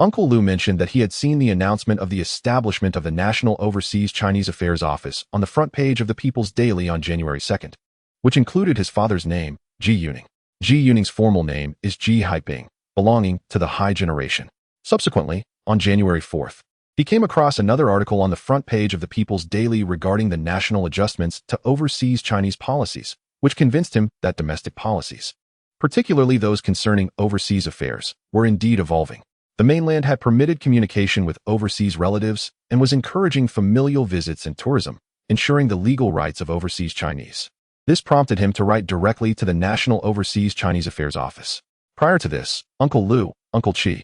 Uncle Lu mentioned that he had seen the announcement of the establishment of the National Overseas Chinese Affairs Office on the front page of the People's Daily on January 2nd, which included his father's name, Ji Yuning. Ji Yuning's formal name is Ji Haiping, belonging to the high generation. Subsequently, on January 4th, he came across another article on the front page of the People's Daily regarding the national adjustments to overseas Chinese policies, which convinced him that domestic policies particularly those concerning overseas affairs, were indeed evolving. The mainland had permitted communication with overseas relatives and was encouraging familial visits and tourism, ensuring the legal rights of overseas Chinese. This prompted him to write directly to the National Overseas Chinese Affairs Office. Prior to this, Uncle Lu, Uncle Chi,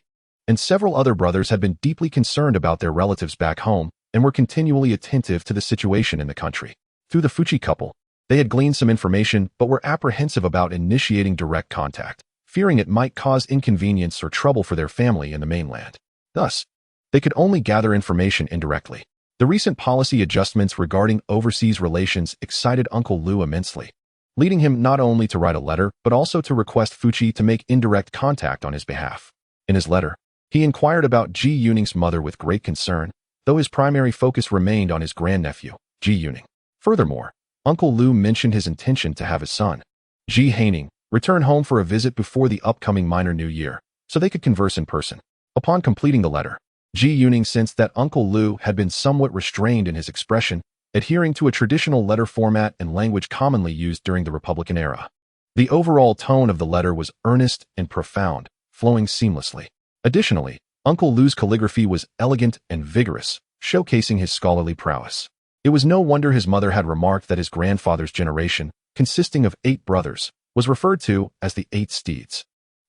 and several other brothers had been deeply concerned about their relatives back home and were continually attentive to the situation in the country. Through the Fuchi couple, they had gleaned some information but were apprehensive about initiating direct contact, fearing it might cause inconvenience or trouble for their family in the mainland. Thus, they could only gather information indirectly. The recent policy adjustments regarding overseas relations excited Uncle Lu immensely, leading him not only to write a letter but also to request Fuchi to make indirect contact on his behalf. In his letter, he inquired about Ji Yuning's mother with great concern, though his primary focus remained on his grandnephew, Ji Yuning. Furthermore, Uncle Lu mentioned his intention to have his son, Ji Haining, return home for a visit before the upcoming Minor New Year, so they could converse in person. Upon completing the letter, Ji Yuning sensed that Uncle Lu had been somewhat restrained in his expression, adhering to a traditional letter format and language commonly used during the Republican era. The overall tone of the letter was earnest and profound, flowing seamlessly. Additionally, Uncle Lu's calligraphy was elegant and vigorous, showcasing his scholarly prowess. It was no wonder his mother had remarked that his grandfather's generation, consisting of 8 brothers, was referred to as the 8 steeds.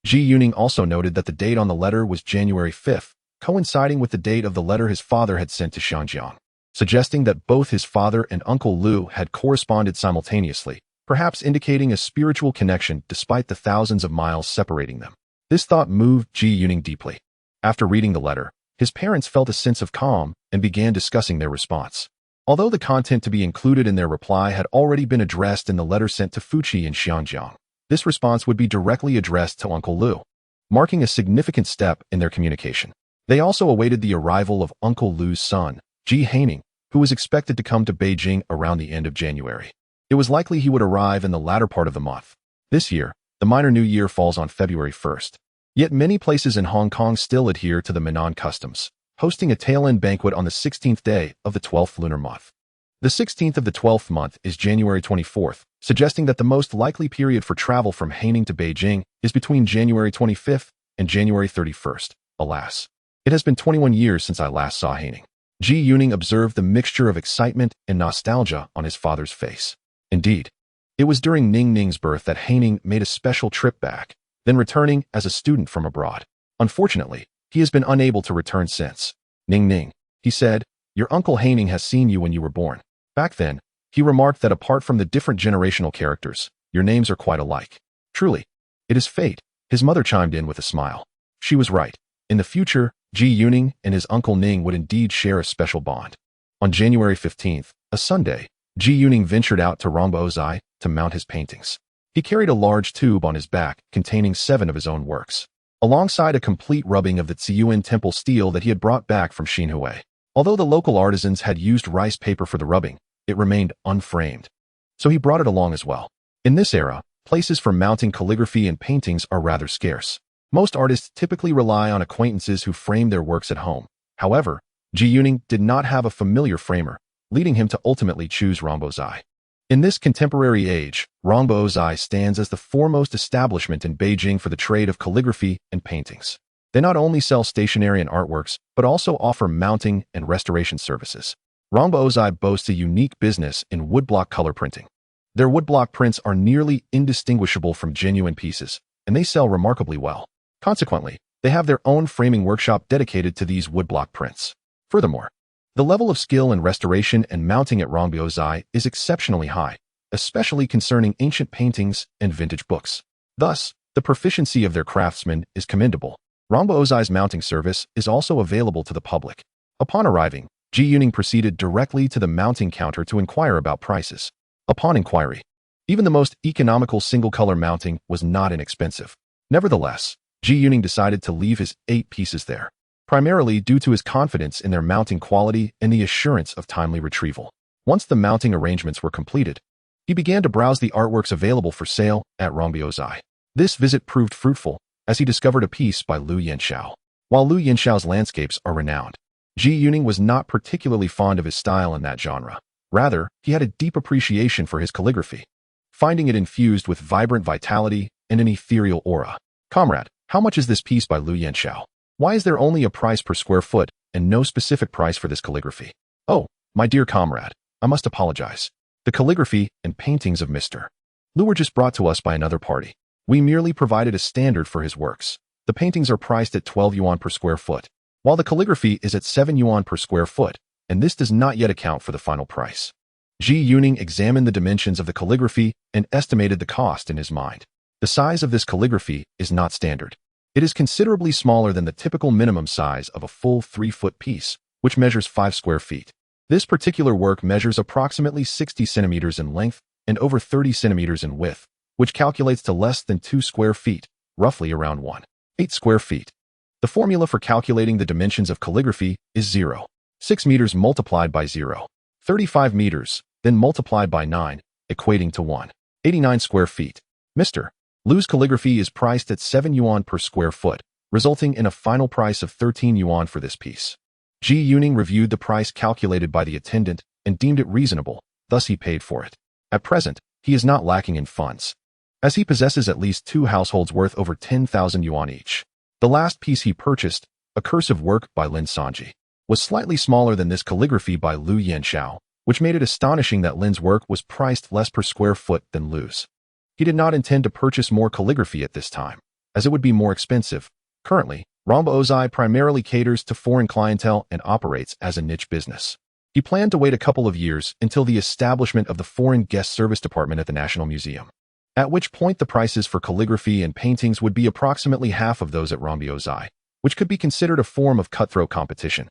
Ji Yuning also noted that the date on the letter was January 5th, coinciding with the date of the letter his father had sent to Xianjiang, suggesting that both his father and Uncle Lu had corresponded simultaneously, perhaps indicating a spiritual connection despite the thousands of miles separating them. This thought moved Ji Yuning deeply. After reading the letter, his parents felt a sense of calm and began discussing their response. Although the content to be included in their reply had already been addressed in the letter sent to Fuchi in Xianjiang, this response would be directly addressed to Uncle Lu, marking a significant step in their communication. They also awaited the arrival of Uncle Lu's son, Ji Haining, who was expected to come to Beijing around the end of January. It was likely he would arrive in the latter part of the month. This year, the Minor New Year falls on February 1st. Yet many places in Hong Kong still adhere to the Minnan customs, hosting a tail-end banquet on the 16th day of the 12th lunar month. The 16th of the 12th month is January 24th, suggesting that the most likely period for travel from Haining to Beijing is between January 25th and January 31st. Alas, it has been 21 years since I last saw Haining. Ji Yuning observed the mixture of excitement and nostalgia on his father's face. Indeed, it was during Ning Ning's birth that Haining made a special trip back, then returning as a student from abroad. Unfortunately, he has been unable to return since. Ning Ning, he said, your uncle Haining has seen you when you were born. Back then, he remarked that apart from the different generational characters, your names are quite alike. Truly, it is fate, his mother chimed in with a smile. She was right. In the future, Ji Yuning and his uncle Ning would indeed share a special bond. On January 15th, a Sunday, Ji Yuning ventured out to Rongbaozhai to mount his paintings. He carried a large tube on his back containing 7 of his own works, alongside a complete rubbing of the Ziyuan temple steel that he had brought back from Xinhui. Although the local artisans had used rice paper for the rubbing, it remained unframed. So he brought it along as well. In this era, places for mounting calligraphy and paintings are rather scarce. Most artists typically rely on acquaintances who frame their works at home. However, Ji Yuning did not have a familiar framer, leading him to ultimately choose Rongbaozhai. In this contemporary age, Rongbaozhai stands as the foremost establishment in Beijing for the trade of calligraphy and paintings. They not only sell stationery and artworks, but also offer mounting and restoration services. Rongbaozhai boasts a unique business in woodblock color printing. Their woodblock prints are nearly indistinguishable from genuine pieces, and they sell remarkably well. Consequently, they have their own framing workshop dedicated to these woodblock prints. Furthermore, the level of skill in restoration and mounting at Rongbaozhai is exceptionally high, especially concerning ancient paintings and vintage books. Thus, the proficiency of their craftsmen is commendable. Rongbaozhai's mounting service is also available to the public. Upon arriving, Ji Yuning proceeded directly to the mounting counter to inquire about prices. Upon inquiry, even the most economical single-color mounting was not inexpensive. Nevertheless, Ji Yuning decided to leave his 8 pieces there, primarily due to his confidence in their mounting quality and the assurance of timely retrieval. Once the mounting arrangements were completed, he began to browse the artworks available for sale at Rongbaozhai. This visit proved fruitful, as he discovered a piece by Liu Yanxiao. While Liu Yanxiao's landscapes are renowned, Ji Yuning was not particularly fond of his style in that genre. Rather, he had a deep appreciation for his calligraphy, finding it infused with vibrant vitality and an ethereal aura. Comrade, how much is this piece by Liu Yanxiao? Why is there only a price per square foot and no specific price for this calligraphy? Oh, my dear comrade, I must apologize. The calligraphy and paintings of Mr. Liu were just brought to us by another party. We merely provided a standard for his works. The paintings are priced at 12 yuan per square foot, while the calligraphy is at 7 yuan per square foot, and this does not yet account for the final price. Ji Yuning examined the dimensions of the calligraphy and estimated the cost in his mind. The size of this calligraphy is not standard. It is considerably smaller than the typical minimum size of a full 3-foot piece, which measures 5 square feet. This particular work measures approximately 60 centimeters in length and over 30 centimeters in width, which calculates to less than 2 square feet, roughly around 1/8 square feet. The formula for calculating the dimensions of calligraphy is 0.6 meters multiplied by 0.35 meters, then multiplied by 9, equating to 189 square feet. Mr. Liu's calligraphy is priced at 7 yuan per square foot, resulting in a final price of 13 yuan for this piece. Ji Yuning reviewed the price calculated by the attendant and deemed it reasonable, thus he paid for it. At present, he is not lacking in funds, as he possesses at least 2 households worth over 10,000 yuan each. The last piece he purchased, a cursive work by Lin Sanji, was slightly smaller than this calligraphy by Liu Yanxiao, which made it astonishing that Lin's work was priced less per square foot than Liu's. He did not intend to purchase more calligraphy at this time, as it would be more expensive. Currently, Ramba Ozai primarily caters to foreign clientele and operates as a niche business. He planned to wait a couple of years until the establishment of the Foreign Guest Service Department at the National Museum, at which point the prices for calligraphy and paintings would be approximately half of those at Ramba Ozai, which could be considered a form of cutthroat competition.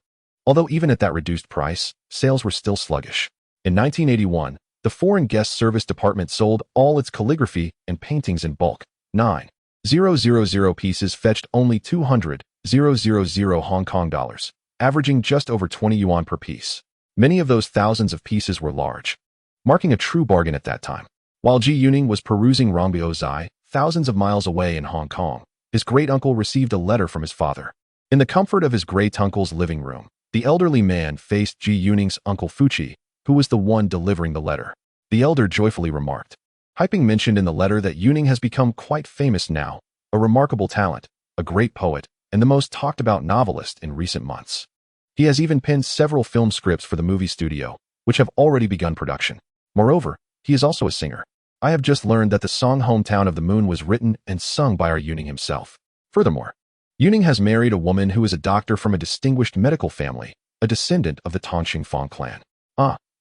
Although even at that reduced price, sales were still sluggish. In 1981, the Foreign Guest Service Department sold all its calligraphy and paintings in bulk. 9,000 pieces fetched only 200,000 Hong Kong dollars, averaging just over 20 yuan per piece. Many of those thousands of pieces were large, marking a true bargain at that time. While Ji Yuning was perusing Ramba Ozai, thousands of miles away in Hong Kong, his great-uncle received a letter from his father. In the comfort of his great-uncle's living room, the elderly man faced Ji Yuning's uncle Fuqi, who was the one delivering the letter. The elder joyfully remarked. Haiping mentioned in the letter that Yuning has become quite famous now, a remarkable talent, a great poet, and the most talked-about novelist in recent months. He has even penned several film scripts for the movie studio, which have already begun production. Moreover, he is also a singer. I have just learned that the song Hometown of the Moon was written and sung by our Yuning himself. Furthermore, Yuning has married a woman who is a doctor from a distinguished medical family, a descendant of the Tongqing Fang clan.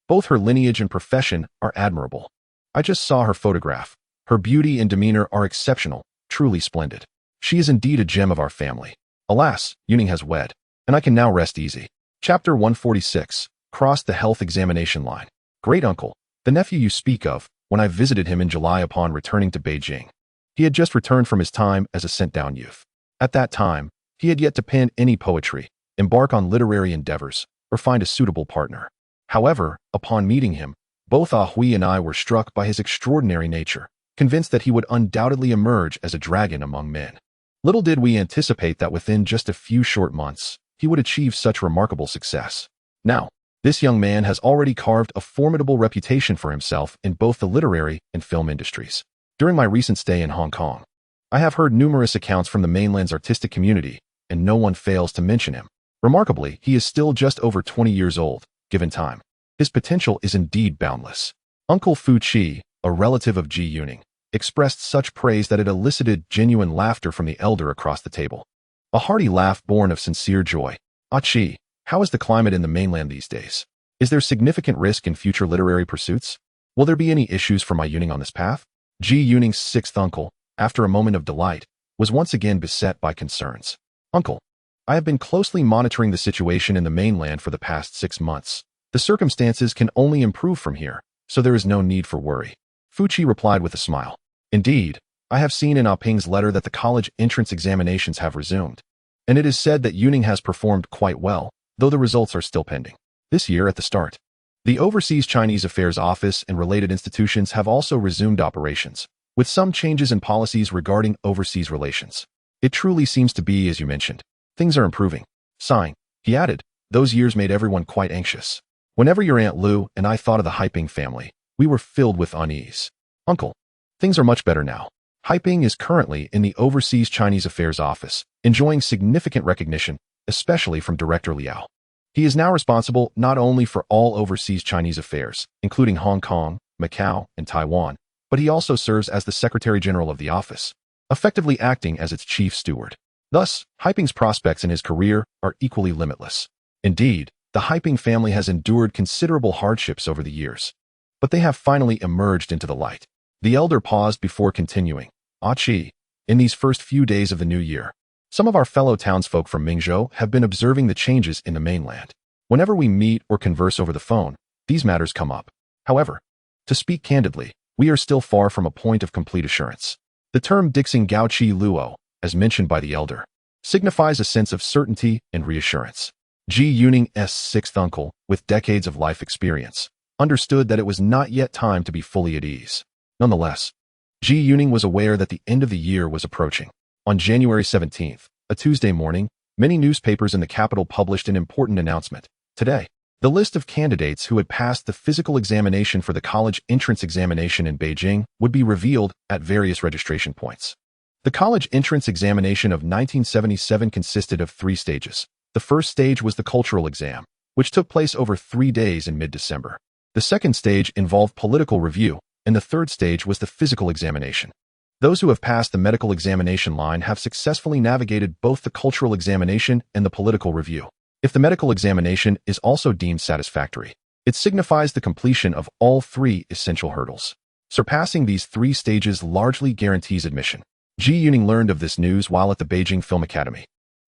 Both her lineage and profession are admirable. I just saw her photograph. Her beauty and demeanor are exceptional, truly splendid. She is indeed a gem of our family. Alas, Yuning has wed, and I can now rest easy. Chapter 146, Cross the Health Examination Line. Great uncle, the nephew you speak of, when I visited him in July upon returning to Beijing. He had just returned from his time as a sent-down youth. At that time, he had yet to pen any poetry, embark on literary endeavors, or find a suitable partner. However, upon meeting him, both Ah Hui and I were struck by his extraordinary nature, convinced that he would undoubtedly emerge as a dragon among men. Little did we anticipate that within just a few short months, he would achieve such remarkable success. Now, this young man has already carved a formidable reputation for himself in both the literary and film industries. During my recent stay in Hong Kong, I have heard numerous accounts from the mainland's artistic community, and no one fails to mention him. Remarkably, he is still just over 20 years old, given time. His potential is indeed boundless. Uncle Fuqi, a relative of Ji Yuning, expressed such praise that it elicited genuine laughter from the elder across the table. A hearty laugh born of sincere joy. Ah Chi, how is the climate in the mainland these days? Is there significant risk in future literary pursuits? Will there be any issues for my Yuning on this path? Ji Yuning's sixth uncle, after a moment of delight, was once again beset by concerns. Uncle, I have been closely monitoring the situation in the mainland for the past 6 months. The circumstances can only improve from here, so there is no need for worry. Fuqi replied with a smile. Indeed, I have seen in Ah Ping's letter that the college entrance examinations have resumed, and it is said that Yuning has performed quite well, though the results are still pending. This year at the start, the Overseas Chinese Affairs Office and related institutions have also resumed operations, with some changes in policies regarding overseas relations. It truly seems to be as you mentioned. Things are improving. Sighing, he added, those years made everyone quite anxious. Whenever your Aunt Lu and I thought of the Haiping family, we were filled with unease. Uncle, things are much better now. Haiping is currently in the Overseas Chinese Affairs Office, enjoying significant recognition, especially from Director Liao. He is now responsible not only for all overseas Chinese affairs, including Hong Kong, Macau, and Taiwan, but he also serves as the Secretary General of the office, effectively acting as its chief steward. Thus, Haiping's prospects in his career are equally limitless. Indeed, the Haiping family has endured considerable hardships over the years, but they have finally emerged into the light. The elder paused before continuing. Chi, in these first few days of the new year, some of our fellow townsfolk from Mingzhou have been observing the changes in the mainland. Whenever we meet or converse over the phone, these matters come up. However, to speak candidly, we are still far from a point of complete assurance. The term Dixing Gao Qi Luo, as mentioned by the elder, signifies a sense of certainty and reassurance. Ji Yuning's sixth uncle, with decades of life experience, understood that it was not yet time to be fully at ease. Nonetheless, Ji Yuning was aware that the end of the year was approaching. On January 17th, a Tuesday morning, many newspapers in the capital published an important announcement. Today, the list of candidates who had passed the physical examination for the college entrance examination in Beijing would be revealed at various registration points. The college entrance examination of 1977 consisted of 3 stages. The first stage was the cultural exam, which took place over 3 days in mid-December. The second stage involved political review, and the third stage was the physical examination. Those who have passed the medical examination line have successfully navigated both the cultural examination and the political review. If the medical examination is also deemed satisfactory, it signifies the completion of all 3 essential hurdles. Surpassing these 3 stages largely guarantees admission. Ji Yuning learned of this news while at the Beijing Film Academy,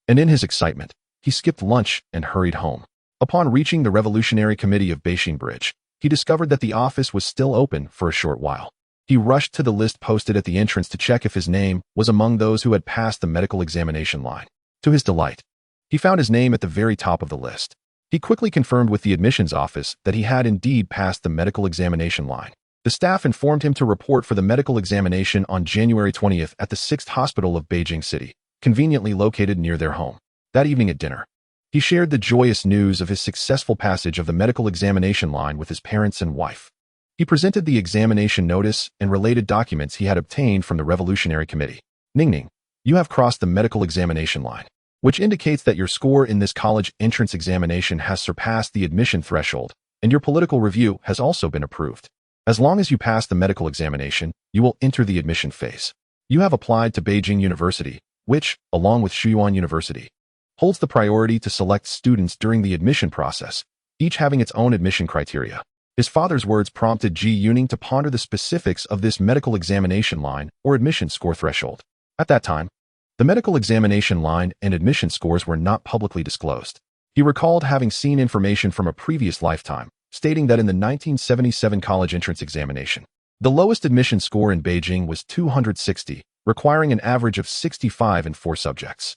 and in his excitement, he skipped lunch and hurried home. Upon reaching the Revolutionary Committee of Beijing Bridge, he discovered that the office was still open for a short while. He rushed to the list posted at the entrance to check if his name was among those who had passed the medical examination line. To his delight, he found his name at the very top of the list. He quickly confirmed with the admissions office that he had indeed passed the medical examination line. The staff informed him to report for the medical examination on January 20th at the 6th Hospital of Beijing City, conveniently located near their home. That evening at dinner, he shared the joyous news of his successful passage of the medical examination line with his parents and wife. He presented the examination notice and related documents he had obtained from the Revolutionary Committee. Ningning, you have crossed the medical examination line, which indicates that your score in this college entrance examination has surpassed the admission threshold, and your political review has also been approved. As long as you pass the medical examination, you will enter the admission phase. You have applied to Beijing University, which, along with Shuyuan University, holds the priority to select students during the admission process, each having its own admission criteria. His father's words prompted Ji Yuning to ponder the specifics of this medical examination line or admission score threshold. At that time, the medical examination line and admission scores were not publicly disclosed. He recalled having seen information from a previous lifetime, stating that in the 1977 college entrance examination, the lowest admission score in Beijing was 260, requiring an average of 65 in 4 subjects.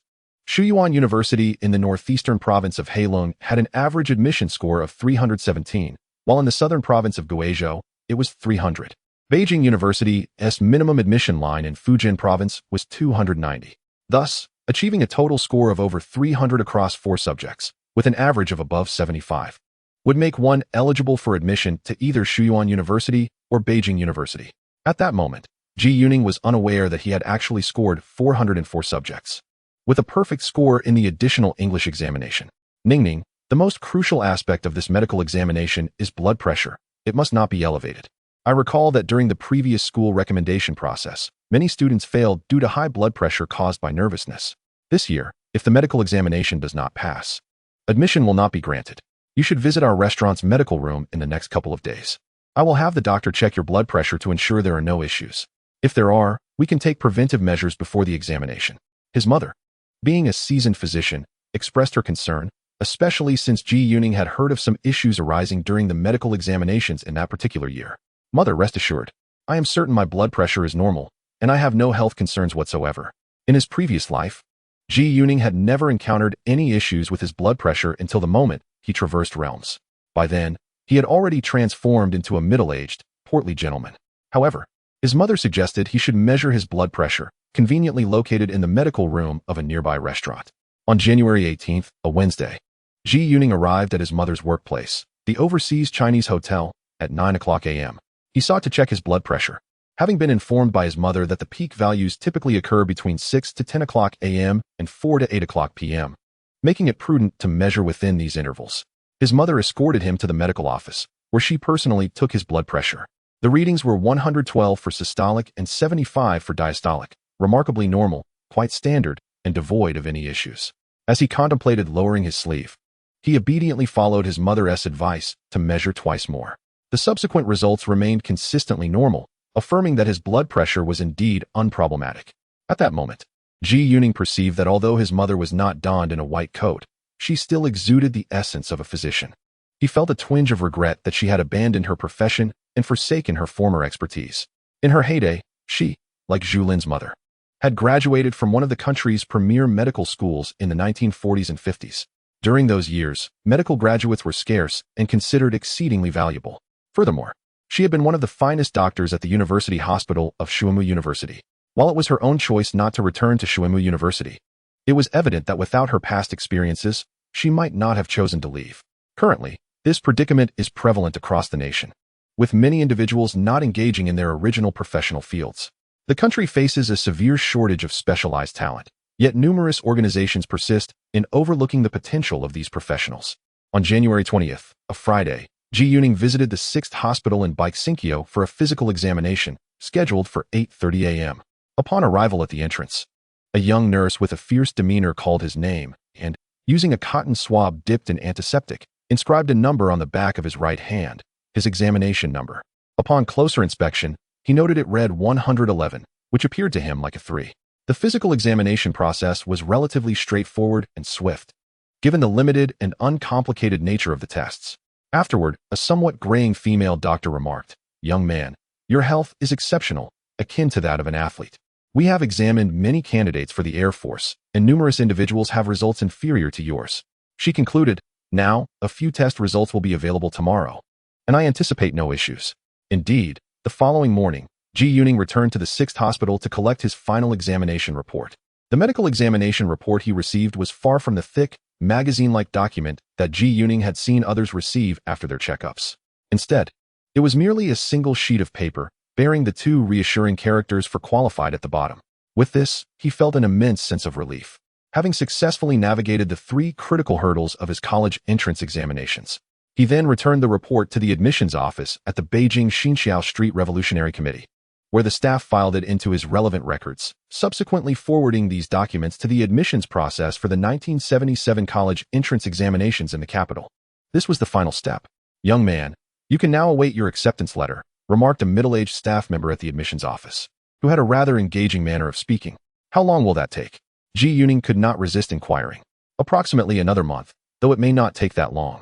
Shuyuan University in the northeastern province of Heilong had an average admission score of 317, while in the southern province of Guizhou, it was 300. Beijing University's minimum admission line in Fujian province was 290. Thus, achieving a total score of over 300 across 4 subjects, with an average of above 75, would make one eligible for admission to either Shuyuan University or Beijing University. At that moment, Ji Yuning was unaware that he had actually scored 404 subjects, with a perfect score in the additional English examination. Ningning, the most crucial aspect of this medical examination is blood pressure. It must not be elevated. I recall that during the previous school recommendation process, many students failed due to high blood pressure caused by nervousness. This year, if the medical examination does not pass, admission will not be granted. You should visit our restaurant's medical room in the next couple of days. I will have the doctor check your blood pressure to ensure there are no issues. If there are, we can take preventive measures before the examination. His mother, being a seasoned physician, expressed her concern, especially since Ji Yuning had heard of some issues arising during the medical examinations in that particular year. Mother, rest assured, I am certain my blood pressure is normal, and I have no health concerns whatsoever. In his previous life, Ji Yuning had never encountered any issues with his blood pressure until the moment he traversed realms. By then, he had already transformed into a middle-aged, portly gentleman. However, his mother suggested he should measure his blood pressure, conveniently located in the medical room of a nearby restaurant. On January 18th, a Wednesday, Ji Yuning arrived at his mother's workplace, the Overseas Chinese Hotel, at 9 o'clock a.m. He sought to check his blood pressure. Having been informed by his mother that the peak values typically occur between 6 to 10 o'clock a.m. and 4 to 8 o'clock p.m., making it prudent to measure within these intervals. His mother escorted him to the medical office, where she personally took his blood pressure. The readings were 112 for systolic and 75 for diastolic, remarkably normal, quite standard, and devoid of any issues. As he contemplated lowering his sleeve, he obediently followed his mother's advice to measure twice more. The subsequent results remained consistently normal, affirming that his blood pressure was indeed unproblematic. At that moment, Ji Yuning perceived that although his mother was not donned in a white coat, she still exuded the essence of a physician. He felt a twinge of regret that she had abandoned her profession and forsaken her former expertise. In her heyday, she, like Zhu Lin's mother, had graduated from one of the country's premier medical schools in the 1940s and 50s. During those years, medical graduates were scarce and considered exceedingly valuable. Furthermore, she had been one of the finest doctors at the University Hospital of Shuimu University. While it was her own choice not to return to Shuimu University, it was evident that without her past experiences, she might not have chosen to leave. Currently, this predicament is prevalent across the nation, with many individuals not engaging in their original professional fields. The country faces a severe shortage of specialized talent, yet numerous organizations persist in overlooking the potential of these professionals. On January 20th, a Friday, Ji Yuning visited the 6th hospital in Baixinkyo for a physical examination, scheduled for 8:30 a.m. Upon arrival at the entrance, a young nurse with a fierce demeanor called his name and, using a cotton swab dipped in antiseptic, inscribed a number on the back of his right hand, his examination number. Upon closer inspection, he noted it read 111, which appeared to him like a 3. The physical examination process was relatively straightforward and swift, given the limited and uncomplicated nature of the tests. Afterward, a somewhat graying female doctor remarked, "Young man, your health is exceptional, akin to that of an athlete. We have examined many candidates for the Air Force, and numerous individuals have results inferior to yours." She concluded, "Now, a few test results will be available tomorrow, and I anticipate no issues." Indeed, the following morning, Ji Yuning returned to the 6th hospital to collect his final examination report. The medical examination report he received was far from the thick, magazine-like document that Ji Yuning had seen others receive after their checkups. Instead, it was merely a single sheet of paper, bearing the 2 reassuring characters for qualified at the bottom. With this, he felt an immense sense of relief, having successfully navigated the 3 critical hurdles of his college entrance examinations. He then returned the report to the admissions office at the Beijing Xinxiao Street Revolutionary Committee, where the staff filed it into his relevant records, subsequently forwarding these documents to the admissions process for the 1977 college entrance examinations in the capital. This was the final step. "Young man, you can now await your acceptance letter," remarked a middle-aged staff member at the admissions office, who had a rather engaging manner of speaking. "How long will that take?" Ji Yuning could not resist inquiring. "Approximately another month, though it may not take that long,"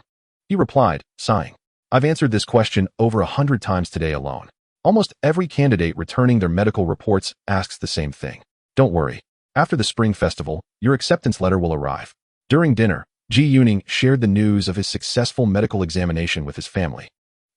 he replied, sighing. "I've answered this question over 100 times today alone. Almost every candidate returning their medical reports asks the same thing. Don't worry. After the Spring Festival, your acceptance letter will arrive." During dinner, Ji Yuning shared the news of his successful medical examination with his family,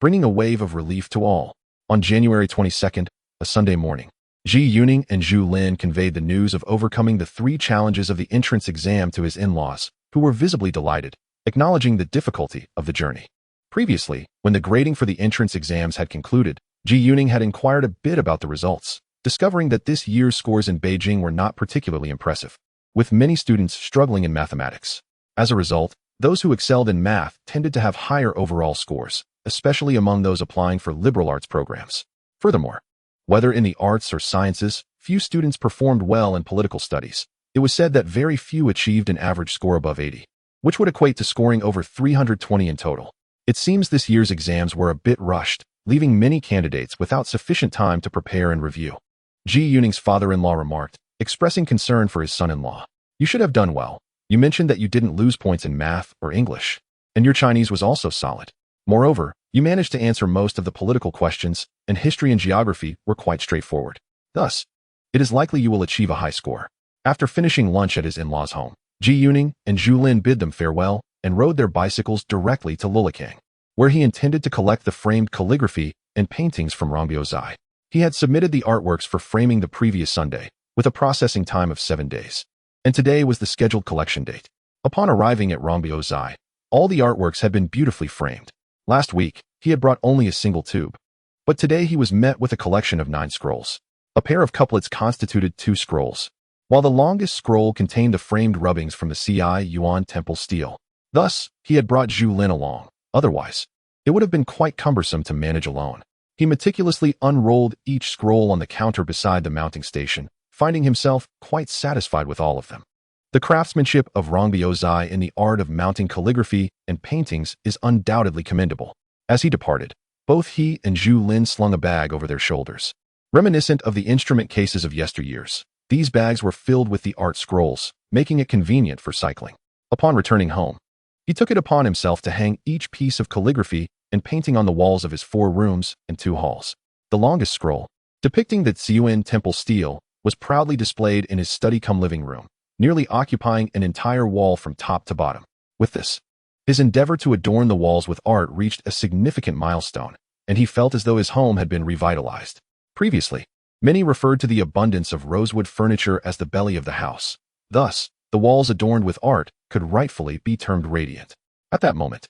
bringing a wave of relief to all. On January 22nd, a Sunday morning, Ji Yuning and Zhu Lin conveyed the news of overcoming the 3 challenges of the entrance exam to his in-laws, who were visibly delighted, acknowledging the difficulty of the journey. Previously, when the grading for the entrance exams had concluded, Ji Yuning had inquired a bit about the results, discovering that this year's scores in Beijing were not particularly impressive, with many students struggling in mathematics. As a result, those who excelled in math tended to have higher overall scores, especially among those applying for liberal arts programs. Furthermore, whether in the arts or sciences, few students performed well in political studies. It was said that very few achieved an average score above 80, which would equate to scoring over 320 in total. It seems this year's exams were a bit rushed, leaving many candidates without sufficient time to prepare and review. Ji Yuning's father-in-law remarked, expressing concern for his son-in-law. "You should have done well. You mentioned that you didn't lose points in math or English, and your Chinese was also solid. Moreover, you managed to answer most of the political questions, and history and geography were quite straightforward. Thus, it is likely you will achieve a high score." After finishing lunch at his in-laws' home, Ji Yuning and Zhu Lin bid them farewell and rode their bicycles directly to Lulikang, where he intended to collect the framed calligraphy and paintings from Rongbiozai. He had submitted the artworks for framing the previous Sunday, with a processing time of 7 days, and today was the scheduled collection date. Upon arriving at Rongbiozai, all the artworks had been beautifully framed. Last week, he had brought only a single tube, But today he was met with a collection of 9 scrolls. A pair of couplets constituted 2 scrolls, while the longest scroll contained the framed rubbings from the Yuan temple stele. Thus, he had brought Zhu Lin along. Otherwise, it would have been quite cumbersome to manage alone. He meticulously unrolled each scroll on the counter beside the mounting station, finding himself quite satisfied with all of them. The craftsmanship of Rongbyo Zai in the art of mounting calligraphy and paintings is undoubtedly commendable. As he departed, both he and Zhu Lin slung a bag over their shoulders. Reminiscent of the instrument cases of yesteryears, these bags were filled with the art scrolls, making it convenient for cycling. Upon returning home, he took it upon himself to hang each piece of calligraphy and painting on the walls of his 4 rooms and 2 halls. The longest scroll, depicting the Yuan temple stele, was proudly displayed in his study-cum-living room, nearly occupying an entire wall from top to bottom. With this, his endeavor to adorn the walls with art reached a significant milestone, and he felt as though his home had been revitalized. Previously, many referred to the abundance of rosewood furniture as the belly of the house. Thus, the walls adorned with art could rightfully be termed radiant. At that moment,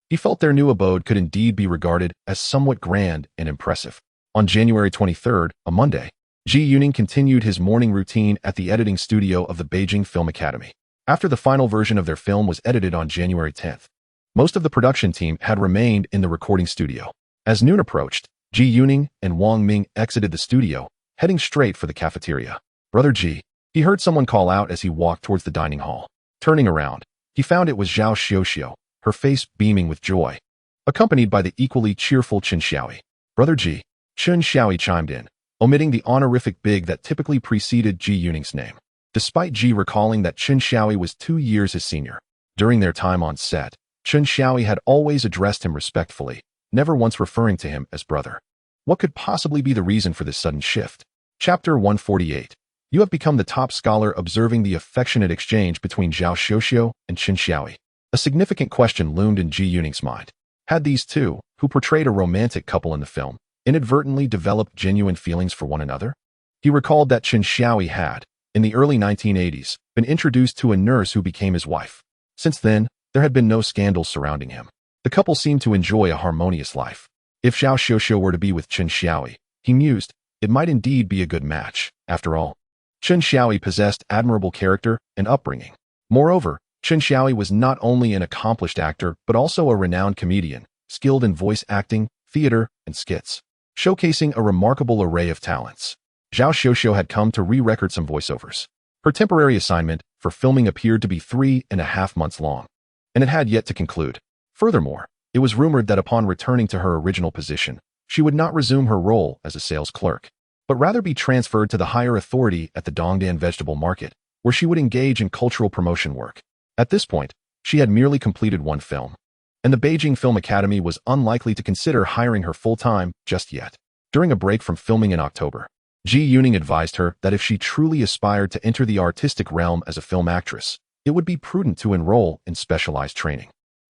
he felt their new abode could indeed be regarded as somewhat grand and impressive. On January 23rd, a Monday, Ji Yuning continued his morning routine at the editing studio of the Beijing Film Academy. After the final version of their film was edited on January 10th, most of the production team had remained in the recording studio. As noon approached, Ji Yuning and Wang Ming exited the studio, heading straight for the cafeteria. "Brother Ji," he heard someone call out as he walked towards the dining hall. Turning around, he found it was Zhao Xiuxiu, her face beaming with joy, accompanied by the equally cheerful Chen Xiaoyi. "Brother Ji," Chen Xiaoyi chimed in, omitting the honorific big that typically preceded Ji Yuning's name, despite Ji recalling that Chen Xiaoyi was 2 years his senior. During their time on set, Chen Xiaoyi had always addressed him respectfully, never once referring to him as brother. What could possibly be the reason for this sudden shift? Chapter 148. You have become the top scholar observing the affectionate exchange between Zhao Xiuxiu and Chen Xiaoyi. A significant question loomed in Ji Yuning's mind. Had these two, who portrayed a romantic couple in the film, inadvertently developed genuine feelings for one another? He recalled that Chen Xiaoyi had, in the early 1980s, been introduced to a nurse who became his wife. Since then, there had been no scandals surrounding him. The couple seemed to enjoy a harmonious life. If Zhao Xiuxiu were to be with Chen Xiaoyi, he mused, it might indeed be a good match. After all, Chen Xiaoyi possessed admirable character and upbringing. Moreover, Chen Xiaoyi was not only an accomplished actor but also a renowned comedian, skilled in voice acting, theater, and skits, showcasing a remarkable array of talents. Zhao Xiuxiu had come to re-record some voiceovers. Her temporary assignment for filming appeared to be 3.5 months long, and it had yet to conclude. Furthermore, it was rumored that upon returning to her original position, she would not resume her role as a sales clerk, but rather be transferred to the higher authority at the Dongdan Vegetable Market, where she would engage in cultural promotion work. At this point, she had merely completed 1 film, and the Beijing Film Academy was unlikely to consider hiring her full-time just yet. During a break from filming in October, Ji Yuning advised her that if she truly aspired to enter the artistic realm as a film actress, it would be prudent to enroll in specialized training.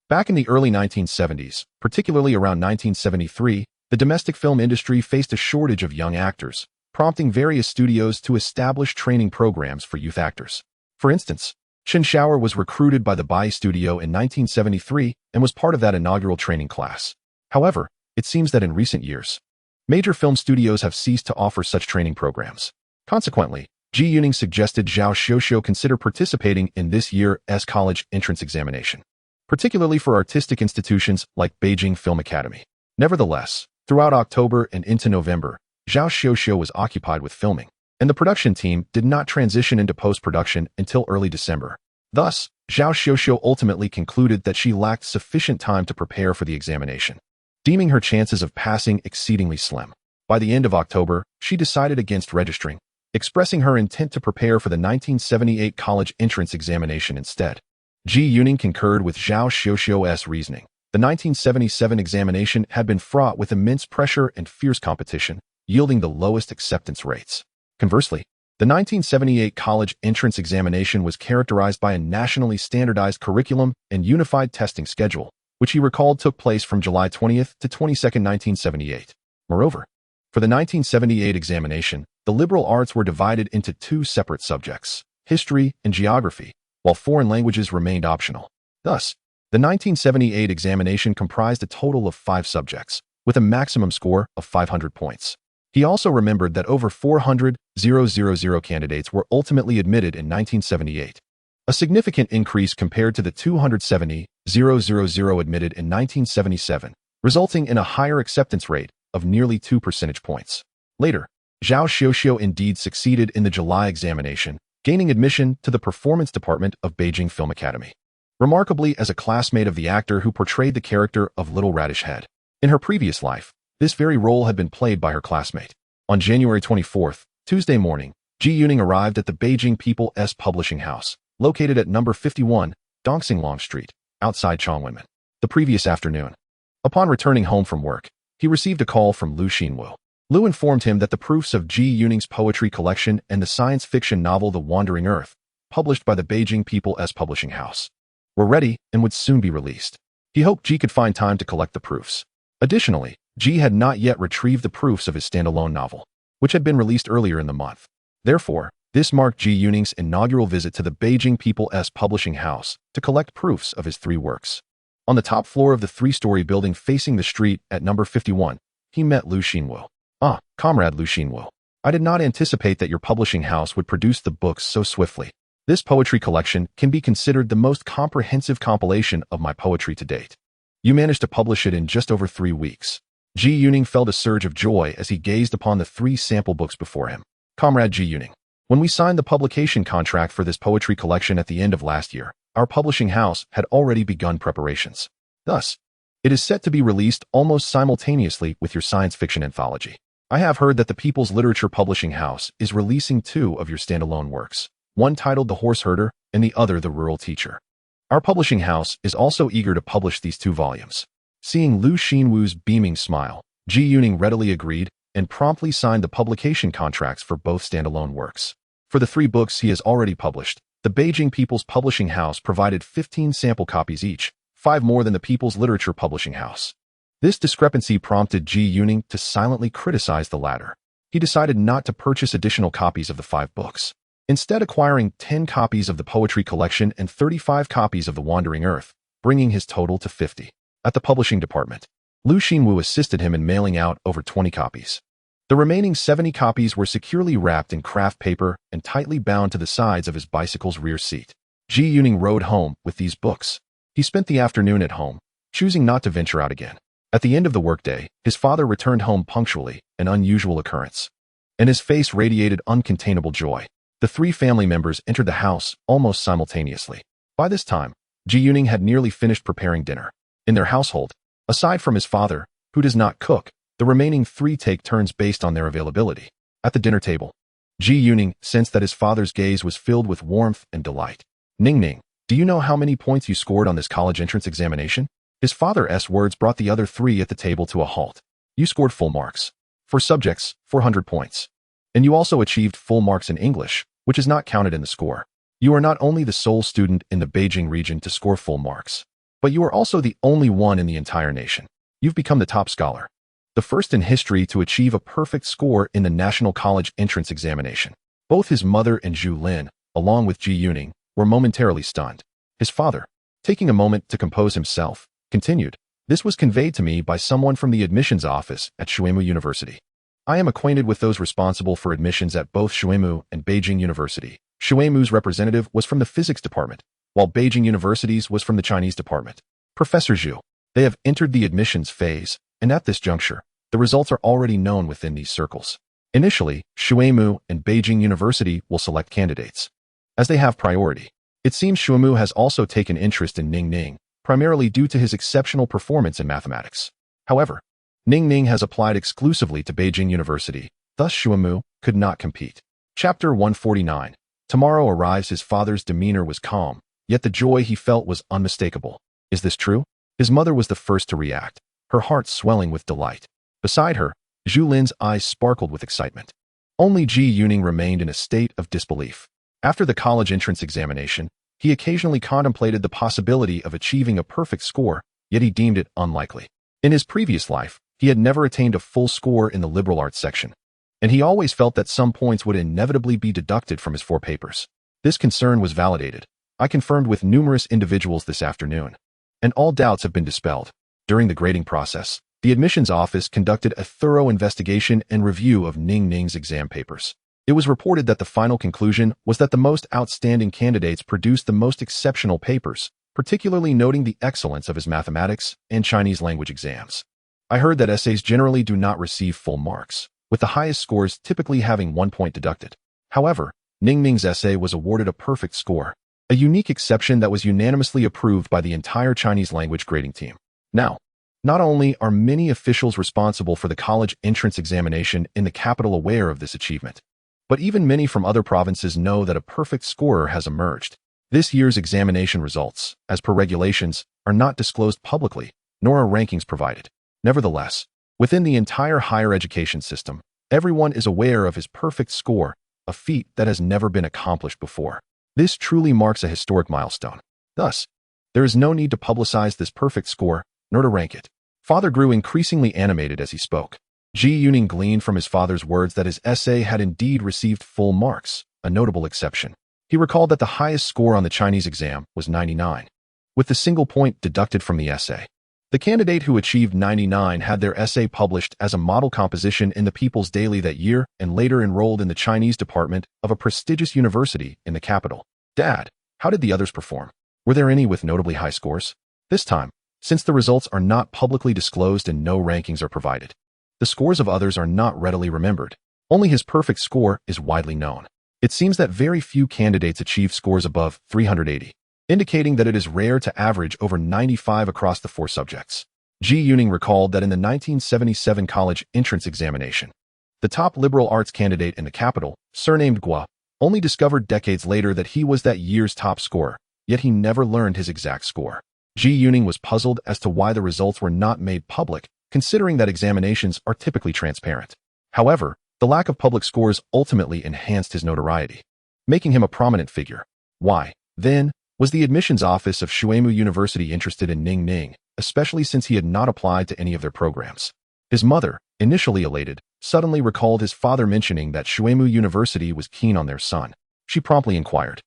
Back in the early 1970s, particularly around 1973, the domestic film industry faced a shortage of young actors, prompting various studios to establish training programs for youth actors. For instance, Chen Xiaoyi was recruited by the Bai Studio in 1973 and was part of that inaugural training class. However, it seems that in recent years, major film studios have ceased to offer such training programs. Consequently, Ji Yuning suggested Zhao Xiuxiu consider participating in this year's college entrance examination, particularly for artistic institutions like Beijing Film Academy. Nevertheless, throughout October and into November, Zhao Xiuxiu was occupied with filming, and the production team did not transition into post-production until early December. Thus, Zhao Xiuxiu ultimately concluded that she lacked sufficient time to prepare for the examination, deeming her chances of passing exceedingly slim. By the end of October, she decided against registering, expressing her intent to prepare for the 1978 college entrance examination instead. Ji Yuning concurred with Zhao Xiuxiu's reasoning. The 1977 examination had been fraught with immense pressure and fierce competition, yielding the lowest acceptance rates. Conversely, the 1978 college entrance examination was characterized by a nationally standardized curriculum and unified testing schedule, which he recalled took place from July 20th to 22nd, 1978. Moreover, for the 1978 examination, the liberal arts were divided into 2 separate subjects, history and geography, while foreign languages remained optional. Thus, the 1978 examination comprised a total of 5 subjects, with a maximum score of 500 points. He also remembered that over 400,000 candidates were ultimately admitted in 1978, a significant increase compared to the 270,000 admitted in 1977, resulting in a higher acceptance rate of nearly 2 percentage points. Later, Zhao Xiuxiu indeed succeeded in the July examination, gaining admission to the performance department of Beijing Film Academy. Remarkably, as a classmate of the actor who portrayed the character of Little Radish Head. In her previous life, this very role had been played by her classmate. On January 24th, Tuesday morning, Ji Yuning arrived at the Beijing People's Publishing House, located at number 51, Dongxinglong Street, outside Chongwenmen. The previous afternoon, upon returning home from work, he received a call from Lu Xinwu. Lu informed him that the proofs of Ji Yuning's poetry collection and the science fiction novel The Wandering Earth, published by the Beijing People's Publishing House, were ready and would soon be released. He hoped Ji could find time to collect the proofs. Additionally, Ji had not yet retrieved the proofs of his standalone novel, which had been released earlier in the month. Therefore, this marked Ji Yuning's inaugural visit to the Beijing People's Publishing House to collect proofs of his 3 works. On the top floor of the 3-story building facing the street at number 51, he met Lu Xinwu. "Ah, comrade Lu Xinwu, I did not anticipate that your publishing house would produce the books so swiftly. This poetry collection can be considered the most comprehensive compilation of my poetry to date. You managed to publish it in just over 3 weeks." Ji Yuning felt a surge of joy as he gazed upon the 3 sample books before him. "Comrade Ji Yuning, when we signed the publication contract for this poetry collection at the end of last year, our publishing house had already begun preparations. Thus, it is set to be released almost simultaneously with your science fiction anthology. I have heard that the People's Literature Publishing House is releasing 2 of your standalone works, one titled The Horse Herder and the other The Rural Teacher. Our publishing house is also eager to publish these 2 volumes. Seeing Lu Xinwu's beaming smile, Ji Yuning readily agreed and promptly signed the publication contracts for both standalone works. For the 3 books he has already published, the Beijing People's Publishing House provided 15 sample copies each, 5 more than the People's Literature Publishing House. This discrepancy prompted Ji Yuning to silently criticize the latter. He decided not to purchase additional copies of the 5 books, instead acquiring 10 copies of the poetry collection and 35 copies of The Wandering Earth, bringing his total to 50. At the publishing department, Lu Xinwu assisted him in mailing out over 20 copies. The remaining 70 copies were securely wrapped in craft paper and tightly bound to the sides of his bicycle's rear seat. Ji Yuning rode home with these books. He spent the afternoon at home, choosing not to venture out again. At the end of the workday, his father returned home punctually, an unusual occurrence, and his face radiated uncontainable joy. The 3 family members entered the house almost simultaneously. By this time, Ji Yuning had nearly finished preparing dinner. In their household, aside from his father, who does not cook, the remaining 3 take turns based on their availability. At the dinner table, Ji Yuning sensed that his father's gaze was filled with warmth and delight. "Ning Ning, do you know how many points you scored on this college entrance examination?" His father's words brought the other 3 at the table to a halt. "You scored full marks. For subjects, 400 points. And you also achieved full marks in English, which is not counted in the score. You are not only the sole student in the Beijing region to score full marks, but you are also the only one in the entire nation. You've become the top scholar, the first in history to achieve a perfect score in the National College Entrance Examination." Both his mother and Zhu Lin, along with Ji Yuning, were momentarily stunned. His father, taking a moment to compose himself, continued, "This was conveyed to me by someone from the admissions office at Shuimu University. I am acquainted with those responsible for admissions at both Shuimu and Beijing University. Shuimu's representative was from the physics department, while Beijing University's was from the Chinese department. Professor Zhu, they have entered the admissions phase, and at this juncture, the results are already known within these circles. Initially, Shuimu and Beijing University will select candidates, as they have priority. It seems Shuimu has also taken interest in Ning Ning, primarily due to his exceptional performance in mathematics. However, Ning Ning has applied exclusively to Beijing University, thus Shuimu could not compete." Chapter 149. Tomorrow arrives. His father's demeanor was calm, yet the joy he felt was unmistakable. Is this true? His mother was the first to react, her heart swelling with delight. Beside her, Zhu Lin's eyes sparkled with excitement. Only Ji Yuning remained in a state of disbelief. After the college entrance examination, he occasionally contemplated the possibility of achieving a perfect score, yet he deemed it unlikely. In his previous life, he had never attained a full score in the liberal arts section, and he always felt that some points would inevitably be deducted from his 4 papers. This concern was validated. I confirmed with numerous individuals this afternoon, and all doubts have been dispelled. During the grading process, The admissions office conducted a thorough investigation and review of Ning Ning's exam papers. It was reported that the final conclusion was that the most outstanding candidates produced the most exceptional papers, particularly noting the excellence of his mathematics and Chinese language exams. I heard that essays generally do not receive full marks, with the highest scores typically having 1 point deducted. However, Ning Ning's essay was awarded a perfect score, a unique exception that was unanimously approved by the entire Chinese language grading team. Now, not only are many officials responsible for the college entrance examination in the capital aware of this achievement, but even many from other provinces know that a perfect scorer has emerged. This year's examination results, as per regulations, are not disclosed publicly, nor are rankings provided. Nevertheless, within the entire higher education system, everyone is aware of his perfect score, a feat that has never been accomplished before. This truly marks a historic milestone. Thus, there is no need to publicize this perfect score, nor to rank it. Father grew increasingly animated as he spoke. Ji Yuning gleaned from his father's words that his essay had indeed received full marks, a notable exception. He recalled that the highest score on the Chinese exam was 99, with the single point deducted from the essay. The candidate who achieved 99 had their essay published as a model composition in the People's Daily that year and later enrolled in the Chinese department of a prestigious university in the capital. Dad, how did the others perform? Were there any with notably high scores? This time, since the results are not publicly disclosed and no rankings are provided, the scores of others are not readily remembered. Only his perfect score is widely known. It seems that very few candidates achieve scores above 380. Indicating that it is rare to average over 95 across the 4 subjects. Ji Yuning recalled that in the 1977 college entrance examination, the top liberal arts candidate in the capital, surnamed Gua, only discovered decades later that he was that year's top scorer, yet he never learned his exact score. Ji Yuning was puzzled as to why the results were not made public, considering that examinations are typically transparent. However, the lack of public scores ultimately enhanced his notoriety, making him a prominent figure. Why, then, was the admissions office of Shuimu University interested in Ning Ning, especially since he had not applied to any of their programs? His mother, initially elated, suddenly recalled his father mentioning that Shuimu University was keen on their son. She promptly inquired,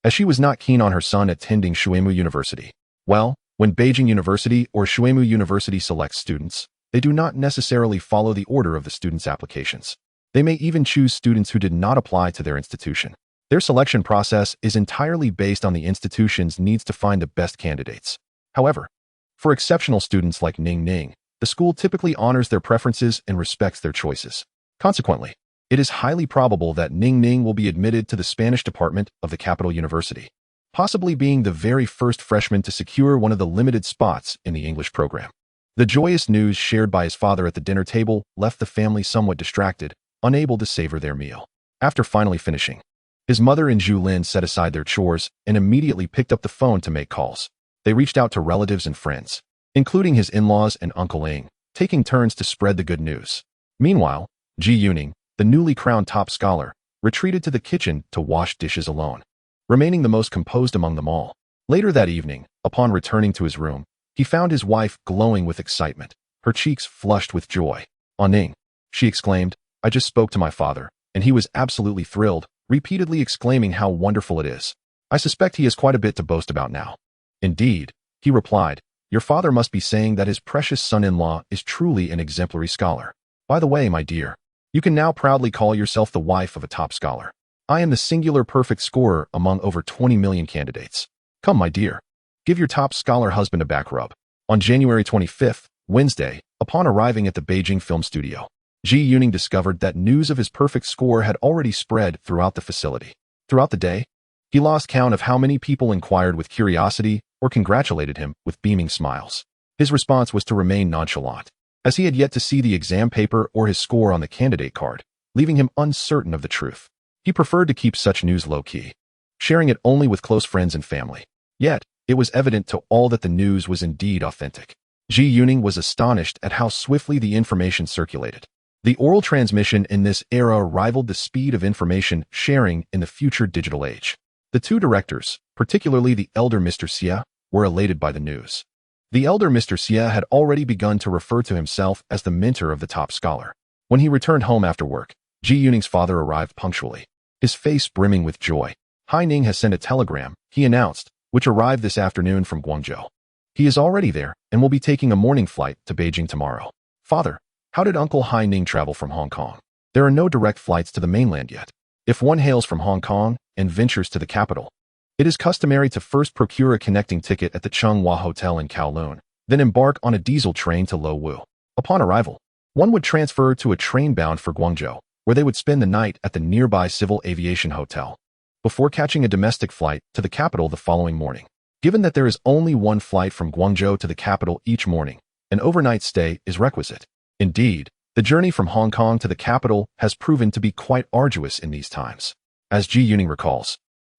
as she was not keen on her son attending Shuimu University. Well, when Beijing University or Shuimu University selects students, they do not necessarily follow the order of the students' applications. They may even choose students who did not apply to their institution. Their selection process is entirely based on the institution's needs to find the best candidates. However, for exceptional students like Ning Ning, the school typically honors their preferences and respects their choices. Consequently, it is highly probable that Ning Ning will be admitted to the Spanish department of the capital university, possibly being the very first freshman to secure one of the limited spots in the English program. The joyous news shared by his father at the dinner table left the family somewhat distracted, unable to savor their meal. After finally finishing, his mother and Zhu Lin set aside their chores and immediately picked up the phone to make calls. They reached out to relatives and friends, including his in-laws and Uncle Ing, taking turns to spread the good news. Meanwhile, Ji Yuning, the newly crowned top scholar, retreated to the kitchen to wash dishes alone, remaining the most composed among them all. Later that evening, upon returning to his room, he found his wife glowing with excitement, her cheeks flushed with joy. "Ning," she exclaimed, "I just spoke to my father, and he was absolutely thrilled, repeatedly exclaiming how wonderful it is. I suspect he has quite a bit to boast about now." "Indeed," he replied, "your father must be saying that his precious son-in-law is truly an exemplary scholar. By the way, my dear, you can now proudly call yourself the wife of a top scholar. I am the singular perfect scorer among over 20 million candidates. Come, my dear, give your top scholar husband a back rub." On January 25th, Wednesday, upon arriving at the Beijing film studio, Ji Yuning discovered that news of his perfect score had already spread throughout the facility. Throughout the day, he lost count of how many people inquired with curiosity or congratulated him with beaming smiles. His response was to remain nonchalant, as he had yet to see the exam paper or his score on the candidate card, leaving him uncertain of the truth. He preferred to keep such news low-key, sharing it only with close friends and family. Yet, it was evident to all that the news was indeed authentic. Ji Yuning was astonished at how swiftly the information circulated. The oral transmission in this era rivaled the speed of information sharing in the future digital age. The two directors, particularly the elder Mr. Xie, were elated by the news. The elder Mr. Xie had already begun to refer to himself as the mentor of the top scholar. When he returned home after work, Ji Yuning's father arrived punctually, his face brimming with joy. "Hai Ning has sent a telegram," he announced, "which arrived this afternoon from Guangzhou. He is already there and will be taking a morning flight to Beijing tomorrow." "Father, how did Uncle Hai Ning travel from Hong Kong? There are no direct flights to the mainland yet. If one hails from Hong Kong and ventures to the capital, it is customary to first procure a connecting ticket at the Chung Hua Hotel in Kowloon, then embark on a diesel train to Lo Wu. Upon arrival, one would transfer to a train bound for Guangzhou, where they would spend the night at the nearby Civil Aviation Hotel, before catching a domestic flight to the capital the following morning. Given that there is only one flight from Guangzhou to the capital each morning, an overnight stay is requisite. Indeed, the journey from Hong Kong to the capital has proven to be quite arduous in these times. As Ji Yuning recalls,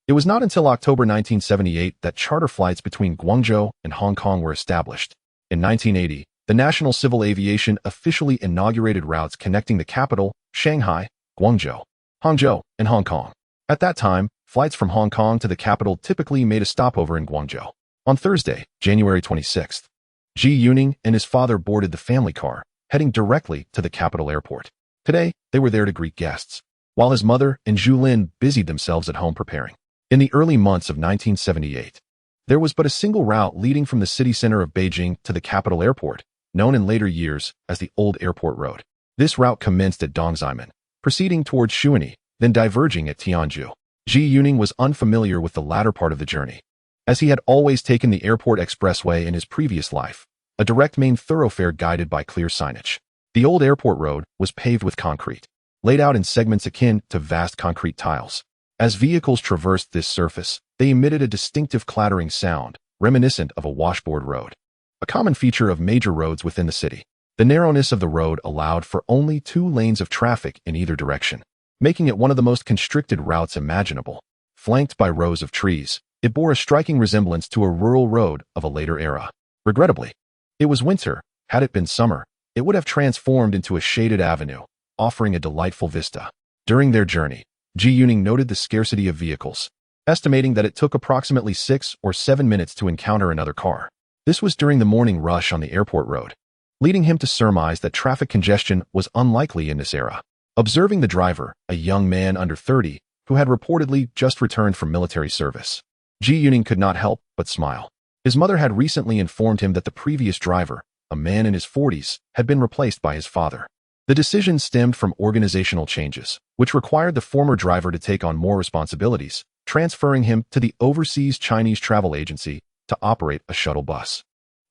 it was not until October 1978 that charter flights between Guangzhou and Hong Kong were established. In 1980, the National Civil Aviation officially inaugurated routes connecting the capital, Shanghai, Guangzhou, Hangzhou, and Hong Kong. At that time, flights from Hong Kong to the capital typically made a stopover in Guangzhou. On Thursday, January 26th, Ji Yuning and his father boarded the family car, heading directly to the capital airport. Today, they were there to greet guests, while his mother and Zhu Lin busied themselves at home preparing. In the early months of 1978, there was but a single route leading from the city center of Beijing to the capital airport, known in later years as the Old Airport Road. This route commenced at Dongximen, proceeding towards Shuani, then diverging at Tianju. Ji Yuning was unfamiliar with the latter part of the journey, as he had always taken the airport expressway in his previous life, a direct main thoroughfare guided by clear signage. The Old Airport Road was paved with concrete, laid out in segments akin to vast concrete tiles. As vehicles traversed this surface, they emitted a distinctive clattering sound, reminiscent of a washboard road, a common feature of major roads within the city. The narrowness of the road allowed for only 2 lanes of traffic in either direction, making it one of the most constricted routes imaginable. Flanked by rows of trees, it bore a striking resemblance to a rural road of a later era. Regrettably, it was winter. Had it been summer, it would have transformed into a shaded avenue, offering a delightful vista. During their journey, Ji Yuning noted the scarcity of vehicles, estimating that it took approximately 6 or 7 minutes to encounter another car. This was during the morning rush on the airport road, leading him to surmise that traffic congestion was unlikely in this era. Observing the driver, a young man under 30, who had reportedly just returned from military service, Ji Yuning could not help but smile. His mother had recently informed him that the previous driver, a man in his 40s, had been replaced by his father. The decision stemmed from organizational changes, which required the former driver to take on more responsibilities, transferring him to the Overseas Chinese Travel Agency to operate a shuttle bus.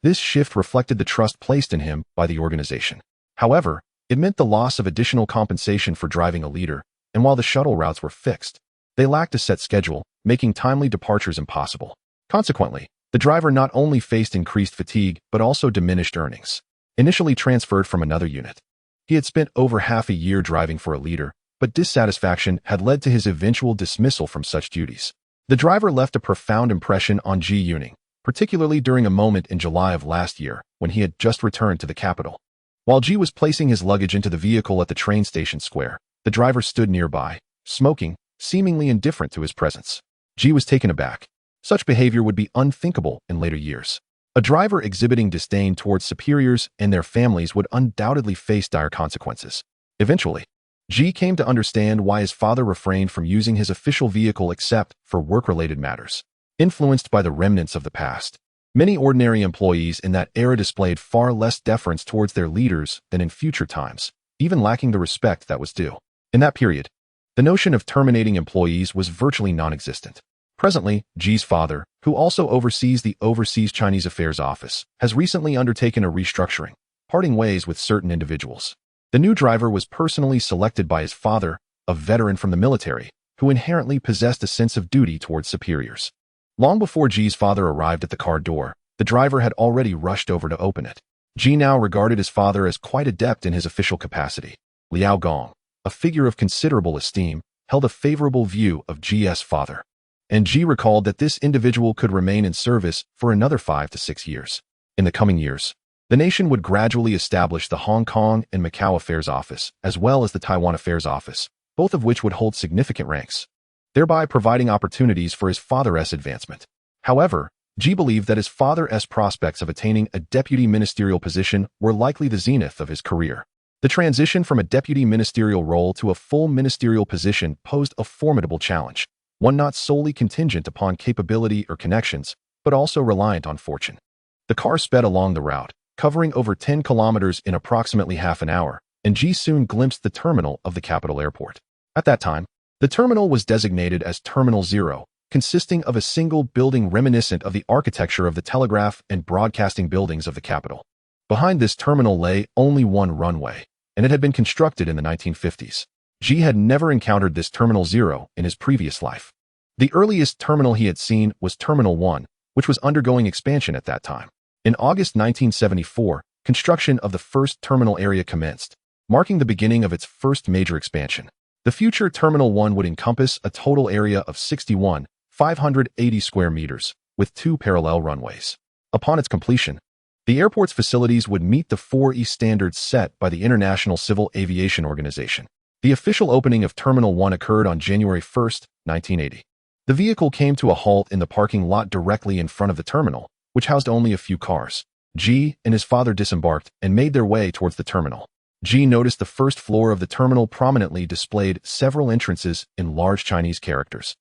This shift reflected the trust placed in him by the organization. However, it meant the loss of additional compensation for driving a leader, and while the shuttle routes were fixed, they lacked a set schedule, making timely departures impossible. Consequently, the driver not only faced increased fatigue but also diminished earnings. Initially transferred from another unit, he had spent over half a year driving for a leader, but dissatisfaction had led to his eventual dismissal from such duties. The driver left a profound impression on Ji Yuning, particularly during a moment in July of last year when he had just returned to the capital. While Ji was placing his luggage into the vehicle at the train station square, the driver stood nearby, smoking, seemingly indifferent to his presence. Ji was taken aback. Such behavior would be unthinkable in later years. A driver exhibiting disdain towards superiors and their families would undoubtedly face dire consequences. Eventually, Ji came to understand why his father refrained from using his official vehicle except for work-related matters. Influenced by the remnants of the past, many ordinary employees in that era displayed far less deference towards their leaders than in future times, even lacking the respect that was due. In that period, the notion of terminating employees was virtually non-existent. Presently, Ji's father, who also oversees the Overseas Chinese Affairs Office, has recently undertaken a restructuring, parting ways with certain individuals. The new driver was personally selected by his father, a veteran from the military, who inherently possessed a sense of duty towards superiors. Long before Ji's father arrived at the car door, the driver had already rushed over to open it. Ji now regarded his father as quite adept in his official capacity. Liao Gong, a figure of considerable esteem, held a favorable view of Ji's father, and Ji recalled that this individual could remain in service for another 5 to 6 years. In the coming years, the nation would gradually establish the Hong Kong and Macau Affairs Office, as well as the Taiwan Affairs Office, both of which would hold significant ranks, thereby providing opportunities for his father's advancement. However, Ji believed that his father's prospects of attaining a deputy ministerial position were likely the zenith of his career. The transition from a deputy ministerial role to a full ministerial position posed a formidable challenge, one not solely contingent upon capability or connections, but also reliant on fortune. The car sped along the route, covering over 10 kilometers in approximately half an hour, and Ji soon glimpsed the terminal of the capital airport. At that time, the terminal was designated as Terminal Zero, consisting of a single building reminiscent of the architecture of the telegraph and broadcasting buildings of the capital. Behind this terminal lay only one runway, and it had been constructed in the 1950s. Ji had never encountered this Terminal Zero in his previous life. The earliest terminal he had seen was Terminal 1, which was undergoing expansion at that time. In August 1974, construction of the first terminal area commenced, marking the beginning of its first major expansion. The future Terminal 1 would encompass a total area of 61,580 square meters, with 2 parallel runways. Upon its completion, the airport's facilities would meet the 4E standards set by the International Civil Aviation Organization. The official opening of Terminal 1 occurred on January 1, 1980. The vehicle came to a halt in the parking lot directly in front of the terminal, which housed only a few cars. Ji and his father disembarked and made their way towards the terminal. Ji noticed the first floor of the terminal prominently displayed several entrances in large Chinese characters.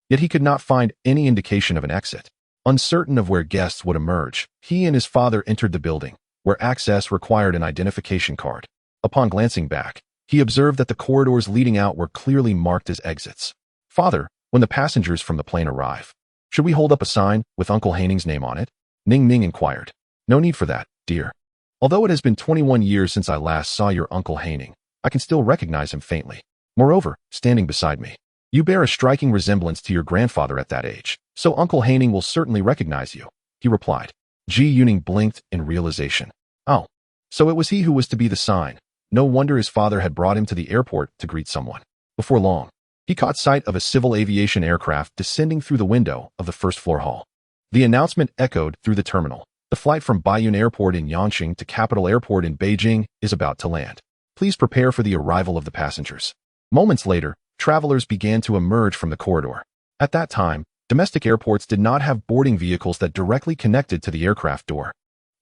Yet he could not find any indication of an exit. Uncertain of where guests would emerge, he and his father entered the building, where access required an identification card. Upon glancing back, he observed that the corridors leading out were clearly marked as exits. "Father, when the passengers from the plane arrive, should we hold up a sign with Uncle Haining's name on it?" Ning Ning inquired. "No need for that, dear. Although it has been 21 years since I last saw your Uncle Haining, I can still recognize him faintly. Moreover, standing beside me, you bear a striking resemblance to your grandfather at that age, so Uncle Haining will certainly recognize you," he replied. Ji Yuning blinked in realization. Oh, so it was he who was to be the sign. No wonder his father had brought him to the airport to greet someone. Before long, he caught sight of a civil aviation aircraft descending through the window of the first-floor hall. The announcement echoed through the terminal. "The flight from Baiyun Airport in Yangqing to Capital Airport in Beijing is about to land. Please prepare for the arrival of the passengers." Moments later, travelers began to emerge from the corridor. At that time, domestic airports did not have boarding vehicles that directly connected to the aircraft door.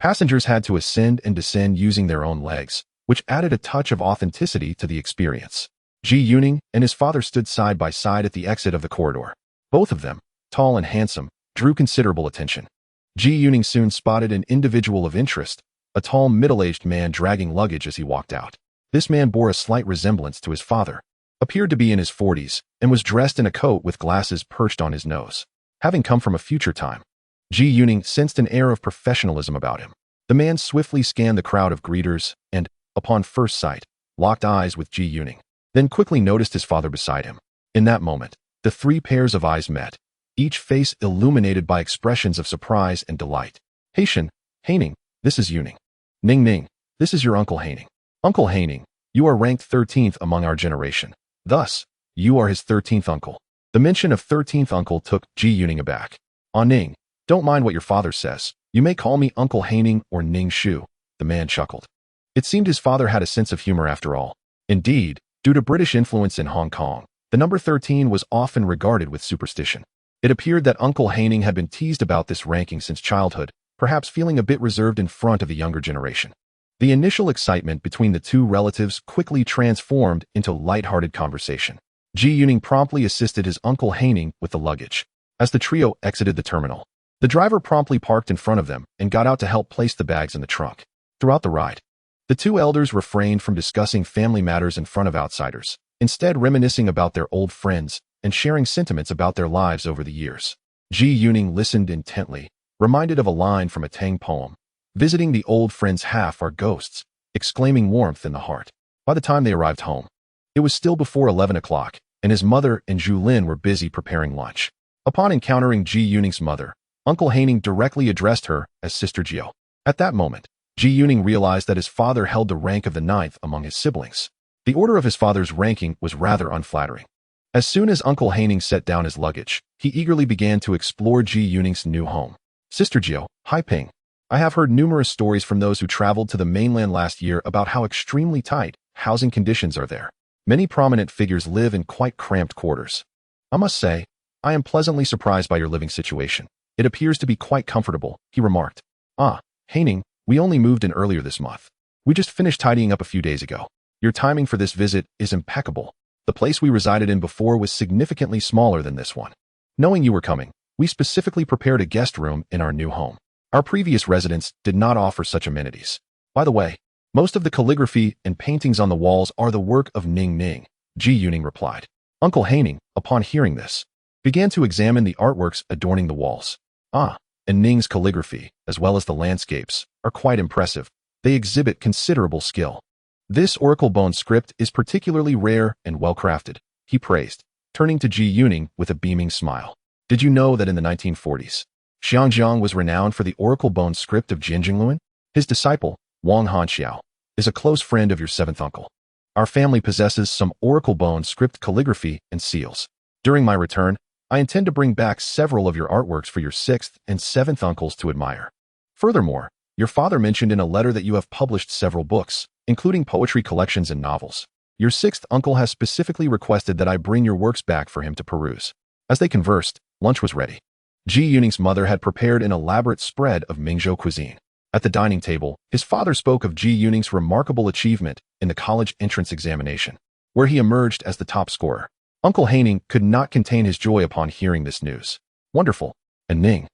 Passengers had to ascend and descend using their own legs, which added a touch of authenticity to the experience. Ji Yuning and his father stood side by side at the exit of the corridor. Both of them, tall and handsome, drew considerable attention. Ji Yuning soon spotted an individual of interest, a tall middle-aged man dragging luggage as he walked out. This man bore a slight resemblance to his father, appeared to be in his 40s, and was dressed in a coat with glasses perched on his nose. Having come from a future time, Ji Yuning sensed an air of professionalism about him. The man swiftly scanned the crowd of greeters and, upon first sight, locked eyes with Ji Yuning, then quickly noticed his father beside him. In that moment, the 3 pairs of eyes met, each face illuminated by expressions of surprise and delight. "Haitian, Haining, this is Yuning. Ning Ning, this is your Uncle Haining. Uncle Haining, you are ranked 13th among our generation. Thus, you are his 13th uncle." The mention of 13th uncle took Ji Yuning aback. "Ah Ning, don't mind what your father says. You may call me Uncle Haining or Ning Shu," the man chuckled. It seemed his father had a sense of humor after all. Indeed, due to British influence in Hong Kong, the number 13 was often regarded with superstition. It appeared that Uncle Haining had been teased about this ranking since childhood, perhaps feeling a bit reserved in front of the younger generation. The initial excitement between the two relatives quickly transformed into light-hearted conversation. Ji Yuning promptly assisted his Uncle Haining with the luggage. As the trio exited the terminal, the driver promptly parked in front of them and got out to help place the bags in the trunk. Throughout the ride, the two elders refrained from discussing family matters in front of outsiders, instead reminiscing about their old friends and sharing sentiments about their lives over the years. Ji Yuning listened intently, reminded of a line from a Tang poem, "Visiting the old friends half are ghosts, exclaiming warmth in the heart." By the time they arrived home, it was still before 11 o'clock, and his mother and Zhu Lin were busy preparing lunch. Upon encountering Ji Yuning's mother, Uncle Haining directly addressed her as Sister Jiao. At that moment, Ji Yuning realized that his father held the rank of the 9th among his siblings. The order of his father's ranking was rather unflattering. As soon as Uncle Haining set down his luggage, he eagerly began to explore Ji Yuning's new home. "Sister Jiao, hi Ping. I have heard numerous stories from those who traveled to the mainland last year about how extremely tight housing conditions are there. Many prominent figures live in quite cramped quarters. I must say, I am pleasantly surprised by your living situation. It appears to be quite comfortable," he remarked. "Ah, Haining, we only moved in earlier this month. We just finished tidying up a few days ago. Your timing for this visit is impeccable. The place we resided in before was significantly smaller than this one. Knowing you were coming, we specifically prepared a guest room in our new home. Our previous residence did not offer such amenities. By the way, most of the calligraphy and paintings on the walls are the work of Ning Ning, Ji Yuning replied. Uncle Haining, upon hearing this, began to examine the artworks adorning the walls. And Ning's calligraphy, as well as the landscapes, are quite impressive. They exhibit considerable skill. This oracle bone script is particularly rare and well-crafted, he praised, turning to Ji Yuning with a beaming smile. Did you know that in the 1940s, Xiangjiang was renowned for the oracle bone script of Jinjingluan? His disciple, Wang Hanxiao, is a close friend of your seventh uncle. Our family possesses some oracle bone script calligraphy and seals. During my return, I intend to bring back several of your artworks for your sixth and seventh uncles to admire. Furthermore, your father mentioned in a letter that you have published several books, including poetry collections and novels. Your sixth uncle has specifically requested that I bring your works back for him to peruse. As they conversed, lunch was ready. Ji Yuning's mother had prepared an elaborate spread of Mingzhou cuisine. At the dining table, his father spoke of Ji Yuning's remarkable achievement in the college entrance examination, where he emerged as the top scorer. Uncle Haining could not contain his joy upon hearing this news. Wonderful. And Ning,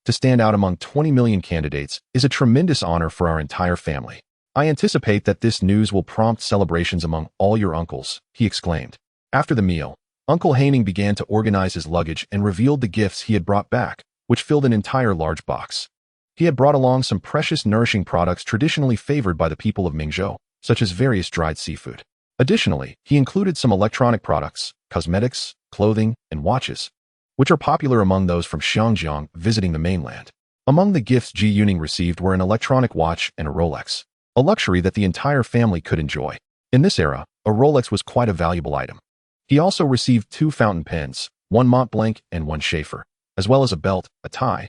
to stand out among 20 million candidates is a tremendous honor for our entire family. I anticipate that this news will prompt celebrations among all your uncles, he exclaimed. After the meal, Uncle Haining began to organize his luggage and revealed the gifts he had brought back, which filled an entire large box. He had brought along some precious nourishing products traditionally favored by the people of Mingzhou, such as various dried seafood. Additionally, he included some electronic products, cosmetics, clothing, and watches, which are popular among those from Xiangjiang visiting the mainland. Among the gifts Ji Yuning received were an electronic watch and a Rolex, a luxury that the entire family could enjoy. In this era, a Rolex was quite a valuable item. He also received 2 fountain pens, one Mont Blanc and one Schaefer, as well as a belt, a tie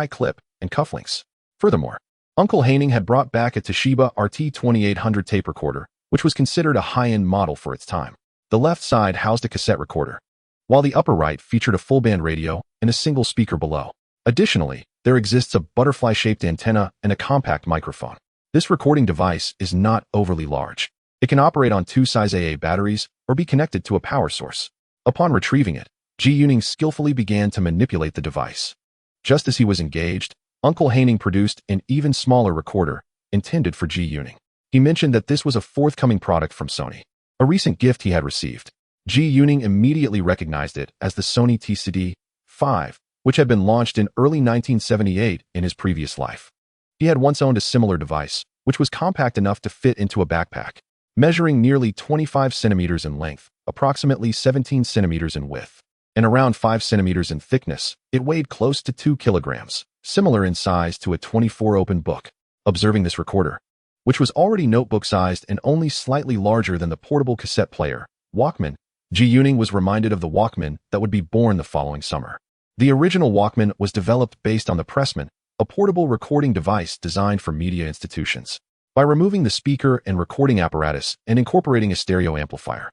clip, and cufflinks. Furthermore, Uncle Haining had brought back a Toshiba RT2800 tape recorder, which was considered a high-end model for its time. The left side housed a cassette recorder, while the upper right featured a full-band radio and a single speaker below. Additionally, there exists a butterfly-shaped antenna and a compact microphone. This recording device is not overly large. It can operate on 2 size AA batteries or be connected to a power source. Upon retrieving it, Ji Yuning skillfully began to manipulate the device. Just as he was engaged, Uncle Haining produced an even smaller recorder intended for Ji Yuning. He mentioned that this was a forthcoming product from Sony, a recent gift he had received. Ji Yuning immediately recognized it as the Sony TCD-5, which had been launched in early 1978 in his previous life. He had once owned a similar device, which was compact enough to fit into a backpack. Measuring nearly 25 centimeters in length, approximately 17 centimeters in width, and around 5 centimeters in thickness, it weighed close to 2 kilograms, similar in size to a 24 open book. Observing this recorder, which was already notebook-sized and only slightly larger than the portable cassette player, Walkman, Ji Yuning was reminded of the Walkman that would be born the following summer. The original Walkman was developed based on the Pressman, a portable recording device designed for media institutions. By removing the speaker and recording apparatus and incorporating a stereo amplifier,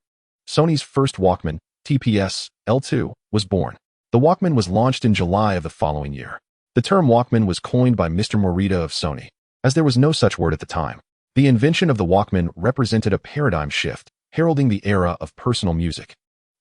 Sony's first Walkman, TPS L2, was born. The Walkman was launched in July of the following year. The term Walkman was coined by Mr. Morita of Sony, as there was no such word at the time. The invention of the Walkman represented a paradigm shift, heralding the era of personal music.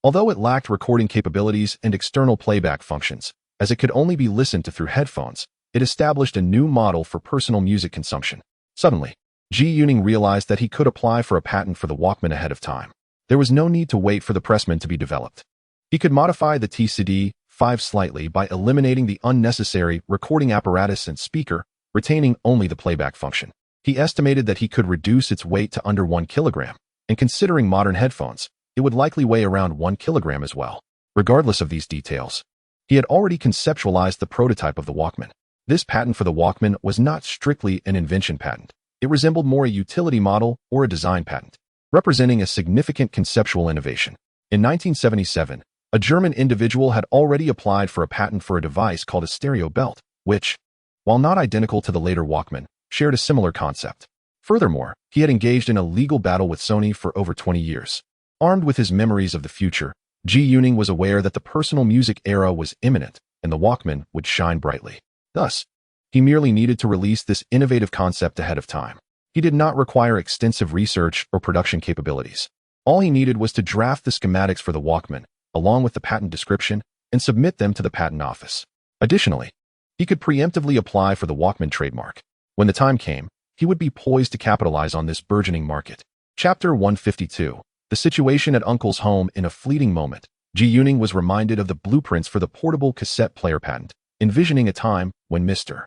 Although it lacked recording capabilities and external playback functions, as it could only be listened to through headphones, it established a new model for personal music consumption. Suddenly, Ji Yuning realized that he could apply for a patent for the Walkman ahead of time. There was no need to wait for the Pressman to be developed. He could modify the TCD-5 slightly by eliminating the unnecessary recording apparatus and speaker, retaining only the playback function. He estimated that he could reduce its weight to under 1 kilogram, and considering modern headphones, it would likely weigh around 1 kilogram as well. Regardless of these details, he had already conceptualized the prototype of the Walkman. This patent for the Walkman was not strictly an invention patent. It resembled more a utility model or a design patent, representing a significant conceptual innovation. In 1977, a German individual had already applied for a patent for a device called a stereo belt, which, while not identical to the later Walkman, shared a similar concept. Furthermore, he had engaged in a legal battle with Sony for over 20 years. Armed with his memories of the future, Ji Yuning was aware that the personal music era was imminent and the Walkman would shine brightly. Thus, he merely needed to release this innovative concept ahead of time. He did not require extensive research or production capabilities. All he needed was to draft the schematics for the Walkman, along with the patent description, and submit them to the patent office. Additionally, He could preemptively apply for the Walkman trademark. When the time came, he would be poised to capitalize on this burgeoning market. Chapter 152. The situation at Uncle's home. In a fleeting moment, Ji Yuning was reminded of the blueprints for the portable cassette player patent, envisioning a time when Mr.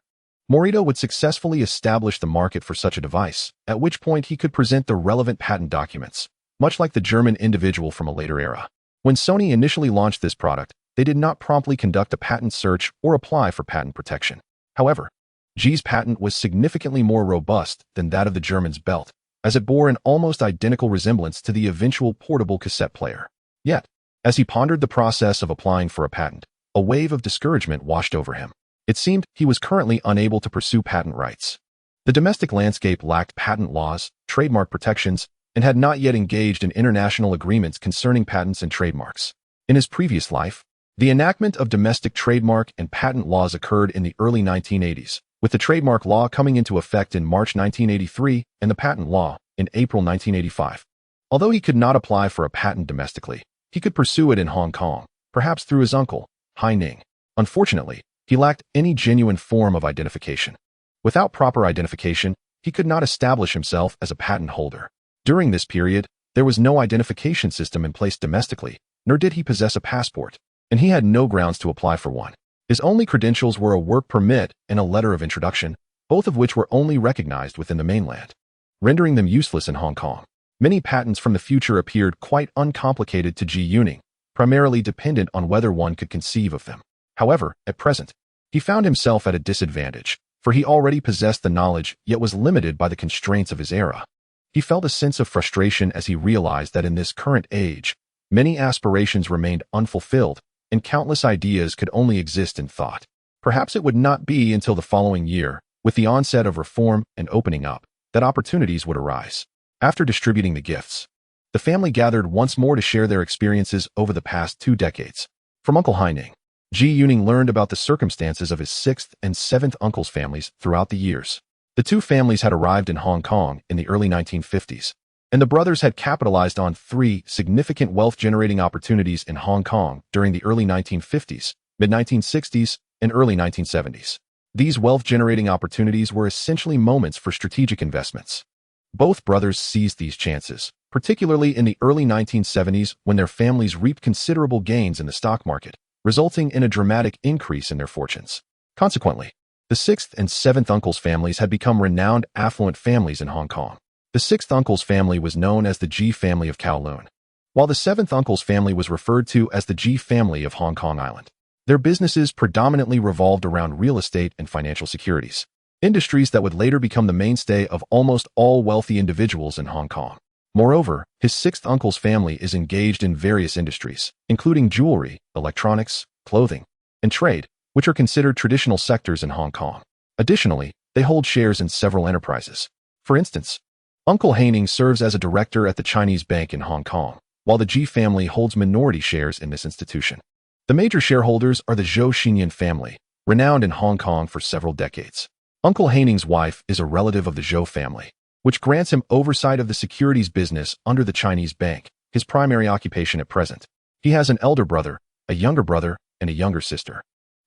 Morita would successfully establish the market for such a device, at which point he could present the relevant patent documents, much like the German individual from a later era. When Sony initially launched this product, they did not promptly conduct a patent search or apply for patent protection. However, Ji's patent was significantly more robust than that of the German's belt, as it bore an almost identical resemblance to the eventual portable cassette player. Yet, as he pondered the process of applying for a patent, a wave of discouragement washed over him. It seemed he was currently unable to pursue patent rights. The domestic landscape lacked patent laws, trademark protections, and had not yet engaged in international agreements concerning patents and trademarks. In his previous life, the enactment of domestic trademark and patent laws occurred in the early 1980s, with the trademark law coming into effect in March 1983 and the patent law in April 1985. Although he could not apply for a patent domestically, he could pursue it in Hong Kong, perhaps through his uncle, Hai Ning. Unfortunately, he lacked any genuine form of identification. Without proper identification, he could not establish himself as a patent holder. During this period, there was no identification system in place domestically, nor did he possess a passport, and he had no grounds to apply for one. His only credentials were a work permit and a letter of introduction, both of which were only recognized within the mainland, rendering them useless in Hong Kong. Many patents from the future appeared quite uncomplicated to Ji Yuning, primarily dependent on whether one could conceive of them. However, at present, he found himself at a disadvantage, for he already possessed the knowledge yet was limited by the constraints of his era. He felt a sense of frustration as he realized that in this current age, many aspirations remained unfulfilled, and countless ideas could only exist in thought. Perhaps it would not be until the following year, with the onset of reform and opening up, that opportunities would arise. After distributing the gifts, the family gathered once more to share their experiences over the past 2 decades. From Uncle Hai Ning, Ji Yuning learned about the circumstances of his 6th and 7th uncles' families throughout the years. The 2 families had arrived in Hong Kong in the early 1950s, and the brothers had capitalized on 3 significant wealth-generating opportunities in Hong Kong during the early 1950s, mid-1960s, and early 1970s. These wealth-generating opportunities were essentially moments for strategic investments. Both brothers seized these chances, particularly in the early 1970s when their families reaped considerable gains in the stock market, resulting in a dramatic increase in their fortunes. Consequently, the 6th and 7th uncles' families had become renowned affluent families in Hong Kong. The 6th uncle's family was known as the Ji family of Kowloon, while the 7th uncle's family was referred to as the Ji family of Hong Kong Island. Their businesses predominantly revolved around real estate and financial securities, industries that would later become the mainstay of almost all wealthy individuals in Hong Kong. Moreover, his 6th uncle's family is engaged in various industries, including jewelry, electronics, clothing, and trade, which are considered traditional sectors in Hong Kong. Additionally, they hold shares in several enterprises. For instance, Uncle Hai Ning serves as a director at the Chinese bank in Hong Kong, while the Ji family holds minority shares in this institution. The major shareholders are the Zhou Xinyan family, renowned in Hong Kong for several decades. Uncle Hai Ning's wife is a relative of the Zhou family, which grants him oversight of the securities business under the Chinese bank, his primary occupation at present. He has an elder brother, a younger brother, and a younger sister.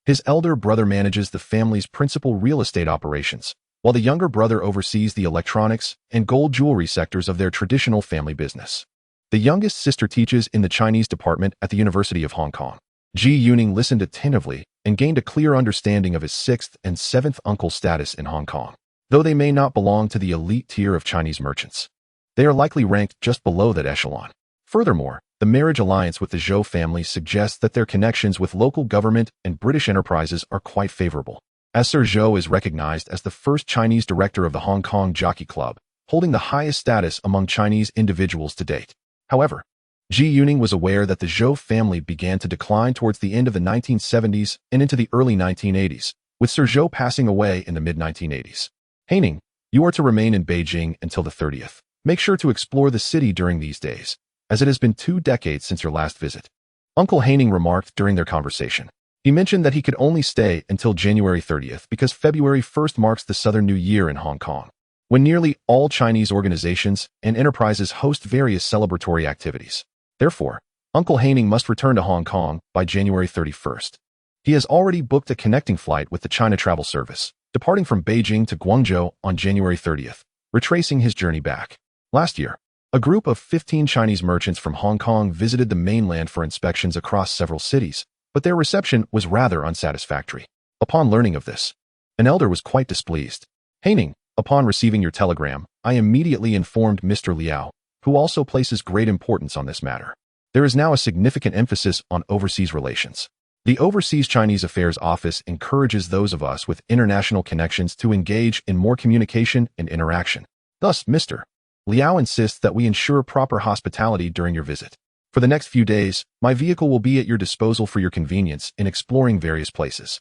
His elder brother manages the family's principal real estate operations, while the younger brother oversees the electronics and gold jewelry sectors of their traditional family business. The youngest sister teaches in the Chinese department at the University of Hong Kong. Ji Yuning listened attentively and gained a clear understanding of his 6th and 7th uncle's status in Hong Kong. Though they may not belong to the elite tier of Chinese merchants, they are likely ranked just below that echelon. Furthermore, the marriage alliance with the Zhou family suggests that their connections with local government and British enterprises are quite favorable, as Sir Zhou is recognized as the first Chinese director of the Hong Kong Jockey Club, holding the highest status among Chinese individuals to date. However, Ji Yuning was aware that the Zhou family began to decline towards the end of the 1970s and into the early 1980s, with Sir Zhou passing away in the mid-1980s. Hai Ning, you are to remain in Beijing until the 30th. Make sure to explore the city during these days, as it has been 2 decades since your last visit. Uncle Hai Ning remarked during their conversation. He mentioned that he could only stay until January 30th because February 1st marks the Southern New Year in Hong Kong, when nearly all Chinese organizations and enterprises host various celebratory activities. Therefore, Uncle Hai Ning must return to Hong Kong by January 31st. He has already booked a connecting flight with the China Travel Service, departing from Beijing to Guangzhou on January 30th, retracing his journey back. Last year, a group of 15 Chinese merchants from Hong Kong visited the mainland for inspections across several cities, but their reception was rather unsatisfactory. Upon learning of this, an elder was quite displeased. Haining, upon receiving your telegram, I immediately informed Mr. Liao, who also places great importance on this matter. There is now a significant emphasis on overseas relations. The Overseas Chinese Affairs Office encourages those of us with international connections to engage in more communication and interaction. Thus, Mr. Liao insists that we ensure proper hospitality during your visit. For the next few days, my vehicle will be at your disposal for your convenience in exploring various places.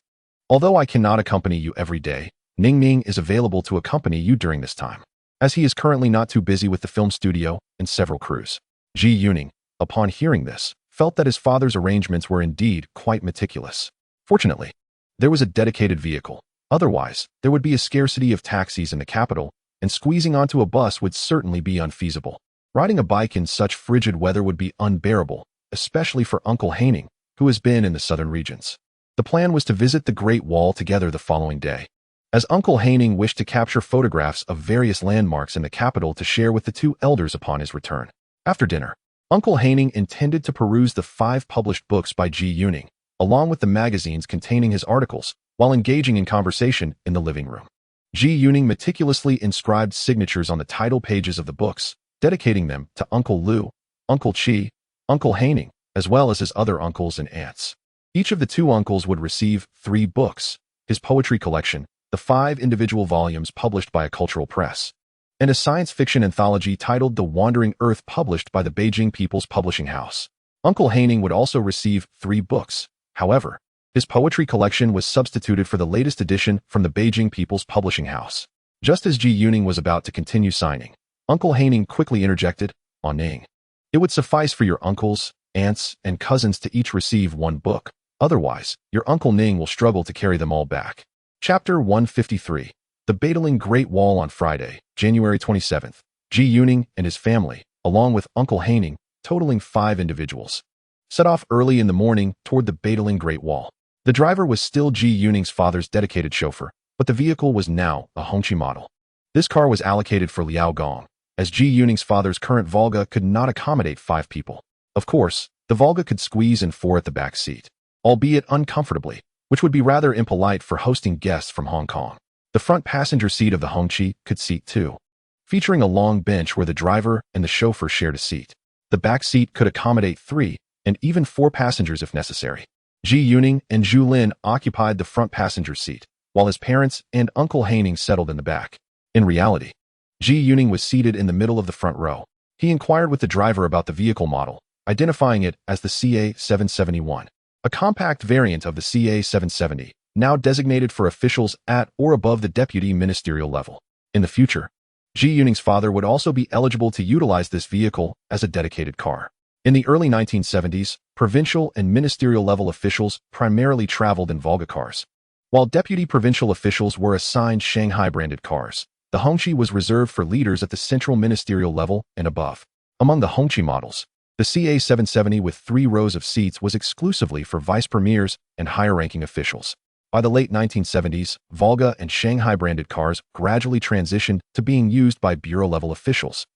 Although I cannot accompany you every day, Ning Ming is available to accompany you during this time, as he is currently not too busy with the film studio and several crews. Ji Yuning, upon hearing this, felt that his father's arrangements were indeed quite meticulous. Fortunately, there was a dedicated vehicle. Otherwise, there would be a scarcity of taxis in the capital, and squeezing onto a bus would certainly be unfeasible. Riding a bike in such frigid weather would be unbearable, especially for Uncle Haining, who has been in the southern regions. The plan was to visit the Great Wall together the following day, as Uncle Haining wished to capture photographs of various landmarks in the capital to share with the two elders upon his return. After dinner, Uncle Haining intended to peruse the 5 published books by Ji Yuning, along with the magazines containing his articles, while engaging in conversation in the living room. Ji Yuning meticulously inscribed signatures on the title pages of the books, dedicating them to Uncle Lu, Uncle Chi, Uncle Haining, as well as his other uncles and aunts. Each of the 2 uncles would receive 3 books, his poetry collection, the 5 individual volumes published by a cultural press, and a science fiction anthology titled The Wandering Earth published by the Beijing People's Publishing House. Uncle Haining would also receive 3 books. However, his poetry collection was substituted for the latest edition from the Beijing People's Publishing House. Just as Ji Yuning was about to continue signing, Uncle Haining quickly interjected, "On Ning, it would suffice for your uncles, aunts, and cousins to each receive 1 book. Otherwise, your Uncle Ning will struggle to carry them all back." Chapter 153. The Badaling Great Wall on Friday, January 27th. Ji Yuning and his family, along with Uncle Haining, totaling 5 individuals, set off early in the morning toward the Badaling Great Wall. The driver was still Ji Yuning's father's dedicated chauffeur, but the vehicle was now a Hongqi model. This car was allocated for Liao Gong, as Ji Yuning's father's current Volga could not accommodate 5 people. Of course, the Volga could squeeze in 4 at the back seat, albeit uncomfortably, which would be rather impolite for hosting guests from Hong Kong. The front passenger seat of the Hongqi could seat 2, featuring a long bench where the driver and the chauffeur shared a seat. The back seat could accommodate 3 and even 4 passengers if necessary. Ji Yuning and Zhu Lin occupied the front passenger seat, while his parents and Uncle Haining settled in the back. In reality, Ji Yuning was seated in the middle of the front row. He inquired with the driver about the vehicle model, identifying it as the CA-771, a compact variant of the CA-770, now designated for officials at or above the deputy ministerial level. In the future, Ji Yuning's father would also be eligible to utilize this vehicle as a dedicated car. In the early 1970s, provincial and ministerial level officials primarily traveled in Volga cars, while deputy provincial officials were assigned Shanghai-branded cars. The Hongqi was reserved for leaders at the central ministerial level and above. Among the Hongqi models, the CA-770 with 3 rows of seats was exclusively for vice premiers and higher-ranking officials. By the late 1970s, Volga and Shanghai-branded cars gradually transitioned to being used by bureau-level officials,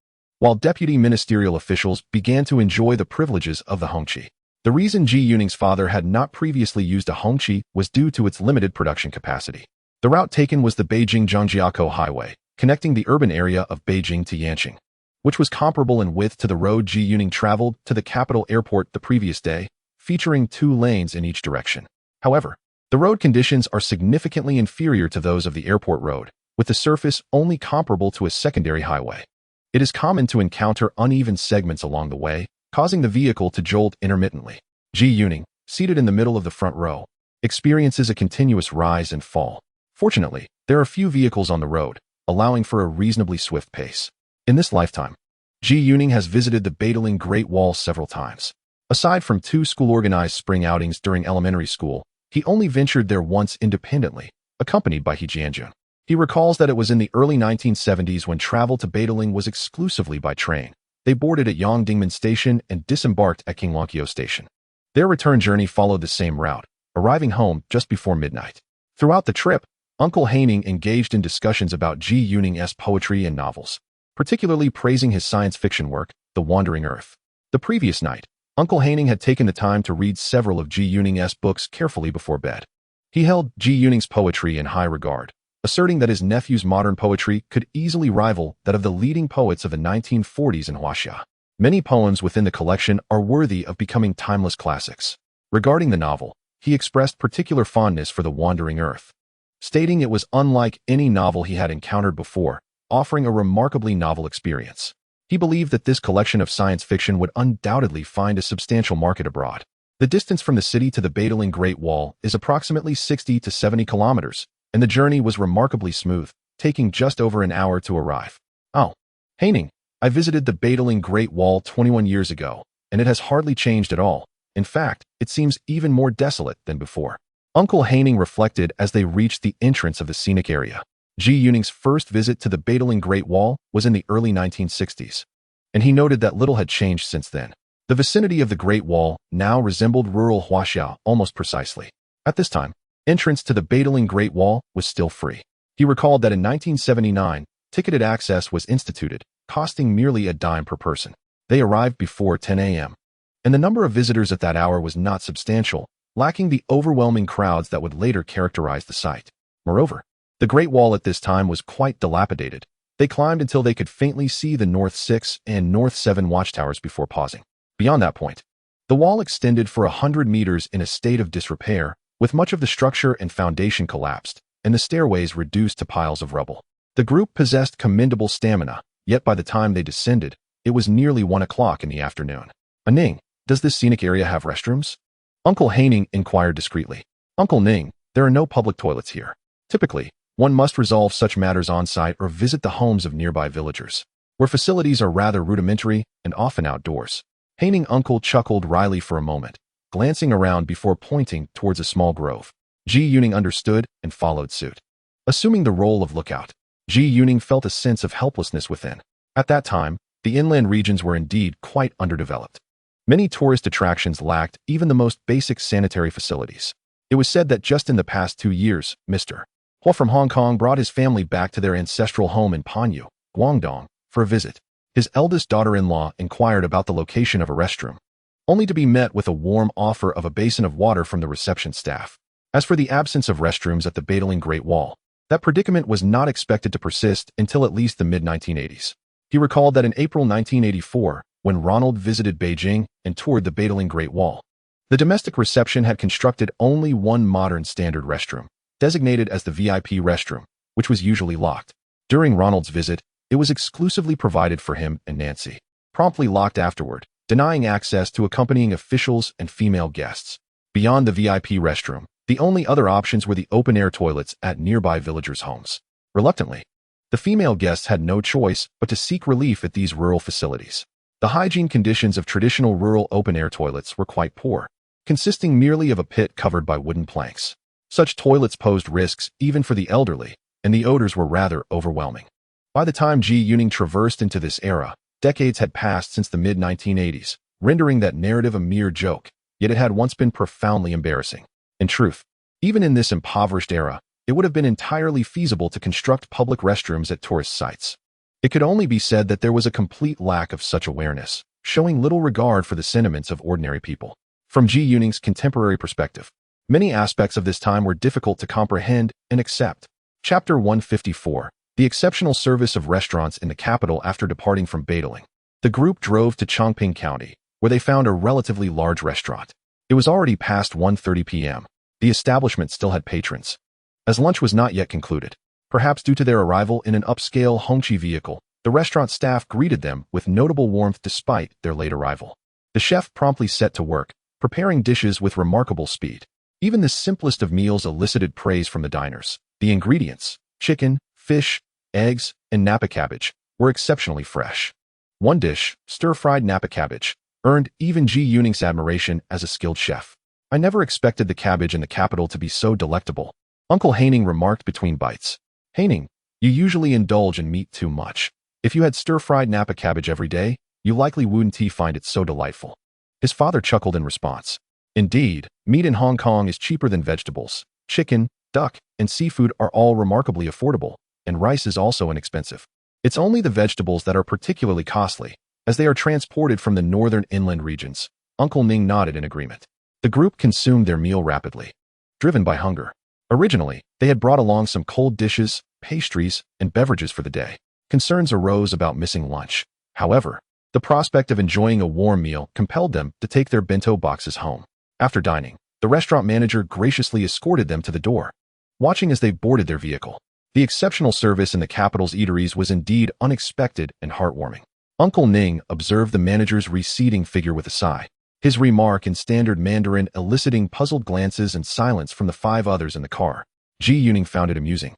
while deputy ministerial officials began to enjoy the privileges of the Hongqi. The reason Ji Yuning's father had not previously used a Hongqi was due to its limited production capacity. The route taken was the Beijing-Zhangjiakou Highway, connecting the urban area of Beijing to Yanqing, which was comparable in width to the road Ji Yuning traveled to the capital airport the previous day, featuring 2 lanes in each direction. However, the road conditions are significantly inferior to those of the airport road, with the surface only comparable to a secondary highway. It is common to encounter uneven segments along the way, causing the vehicle to jolt intermittently. Ji Yuning, seated in the middle of the front row, experiences a continuous rise and fall. Fortunately, there are few vehicles on the road, allowing for a reasonably swift pace. In this lifetime, Ji Yuning has visited the Badaling Great Wall several times. Aside from 2 school-organized spring outings during elementary school, he only ventured there once independently, accompanied by He Jianjun. He recalls that it was in the early 1970s when travel to Badaling was exclusively by train. They boarded at Yongdingmen Station and disembarked at Qinglankio Station. Their return journey followed the same route, arriving home just before midnight. Throughout the trip, Uncle Haining engaged in discussions about Zhu Lin's poetry and novels, particularly praising his science fiction work, The Wandering Earth. The previous night, Uncle Haining had taken the time to read several of Zhu Lin's books carefully before bed. He held Zhu Lin's poetry in high regard, asserting that his nephew's modern poetry could easily rival that of the leading poets of the 1940s in Huaxia. Many poems within the collection are worthy of becoming timeless classics. Regarding the novel, he expressed particular fondness for The Wandering Earth, stating it was unlike any novel he had encountered before, offering a remarkably novel experience. He believed that this collection of science fiction would undoubtedly find a substantial market abroad. The distance from the city to the Badaling Great Wall is approximately 60 to 70 kilometers, and the journey was remarkably smooth, taking just over an hour to arrive. Oh, Haining, I visited the Badaling Great Wall 21 years ago, and it has hardly changed at all. In fact, it seems even more desolate than before. Uncle Haining reflected as they reached the entrance of the scenic area. Zhu Lin's first visit to the Badaling Great Wall was in the early 1960s, and he noted that little had changed since then. The vicinity of the Great Wall now resembled rural Huaxia almost precisely. At this time, entrance to the Badaling Great Wall was still free. He recalled that in 1979, ticketed access was instituted, costing merely a dime per person. They arrived before 10 a.m., and the number of visitors at that hour was not substantial, lacking the overwhelming crowds that would later characterize the site. Moreover, the Great Wall at this time was quite dilapidated. They climbed until they could faintly see the North 6 and North 7 watchtowers before pausing. Beyond that point, the wall extended for 100 meters in a state of disrepair, with much of the structure and foundation collapsed, and the stairways reduced to piles of rubble. The group possessed commendable stamina, yet by the time they descended, it was nearly 1 o'clock in the afternoon. Ning, does this scenic area have restrooms? Uncle Haining inquired discreetly. Uncle Ning, there are no public toilets here. Typically, one must resolve such matters on-site or visit the homes of nearby villagers, where facilities are rather rudimentary and often outdoors. Haining uncle chuckled wryly for a moment, glancing around before pointing towards a small grove. Zhu Lin understood and followed suit. Assuming the role of lookout, Zhu Lin felt a sense of helplessness within. At that time, the inland regions were indeed quite underdeveloped. Many tourist attractions lacked even the most basic sanitary facilities. It was said that just in the past 2 years, Mr. Hua from Hong Kong brought his family back to their ancestral home in Panyu, Guangdong, for a visit. His eldest daughter-in-law inquired about the location of a restroom, only to be met with a warm offer of a basin of water from the reception staff. As for the absence of restrooms at the Badaling Great Wall, that predicament was not expected to persist until at least the mid-1980s. He recalled that in April 1984, when Ronald visited Beijing and toured the Badaling Great Wall, the domestic reception had constructed only one modern standard restroom, designated as the VIP restroom, which was usually locked. During Ronald's visit, it was exclusively provided for him and Nancy, promptly locked afterward, denying access to accompanying officials and female guests. Beyond the VIP restroom, the only other options were the open-air toilets at nearby villagers' homes. Reluctantly, the female guests had no choice but to seek relief at these rural facilities. The hygiene conditions of traditional rural open-air toilets were quite poor, consisting merely of a pit covered by wooden planks. Such toilets posed risks even for the elderly, and the odors were rather overwhelming. By the time Zhu Lin traversed into this era, decades had passed since the mid-1980s, rendering that narrative a mere joke, yet it had once been profoundly embarrassing. In truth, even in this impoverished era, it would have been entirely feasible to construct public restrooms at tourist sites. It could only be said that there was a complete lack of such awareness, showing little regard for the sentiments of ordinary people. From Zhu Lin's contemporary perspective, many aspects of this time were difficult to comprehend and accept. Chapter 154. The exceptional service of restaurants in the capital after departing from Badaling. The group drove to Chongping County, where they found a relatively large restaurant. It was already past 1:30 p.m. The establishment still had patrons, as lunch was not yet concluded. Perhaps due to their arrival in an upscale Hongqi vehicle, the restaurant staff greeted them with notable warmth despite their late arrival. The chef promptly set to work, preparing dishes with remarkable speed. Even the simplest of meals elicited praise from the diners. The ingredients, chicken, fish, eggs, and napa cabbage, were exceptionally fresh. One dish, stir-fried napa cabbage, earned even Zhu Lin's admiration as a skilled chef. I never expected the cabbage in the capital to be so delectable, Uncle Haining remarked between bites. Haining, you usually indulge in meat too much. If you had stir-fried napa cabbage every day, you likely wouldn't find it so delightful. His father chuckled in response. Indeed, meat in Hong Kong is cheaper than vegetables. Chicken, duck, and seafood are all remarkably affordable, and rice is also inexpensive. It's only the vegetables that are particularly costly, as they are transported from the northern inland regions. Uncle Ning nodded in agreement. The group consumed their meal rapidly, driven by hunger. Originally, they had brought along some cold dishes, pastries, and beverages for the day. Concerns arose about missing lunch. However, the prospect of enjoying a warm meal compelled them to take their bento boxes home. After dining, the restaurant manager graciously escorted them to the door, watching as they boarded their vehicle. The exceptional service in the capital's eateries was indeed unexpected and heartwarming. Uncle Ning observed the manager's receding figure with a sigh, his remark in standard Mandarin eliciting puzzled glances and silence from the 5 others in the car. Ji Yuning found it amusing,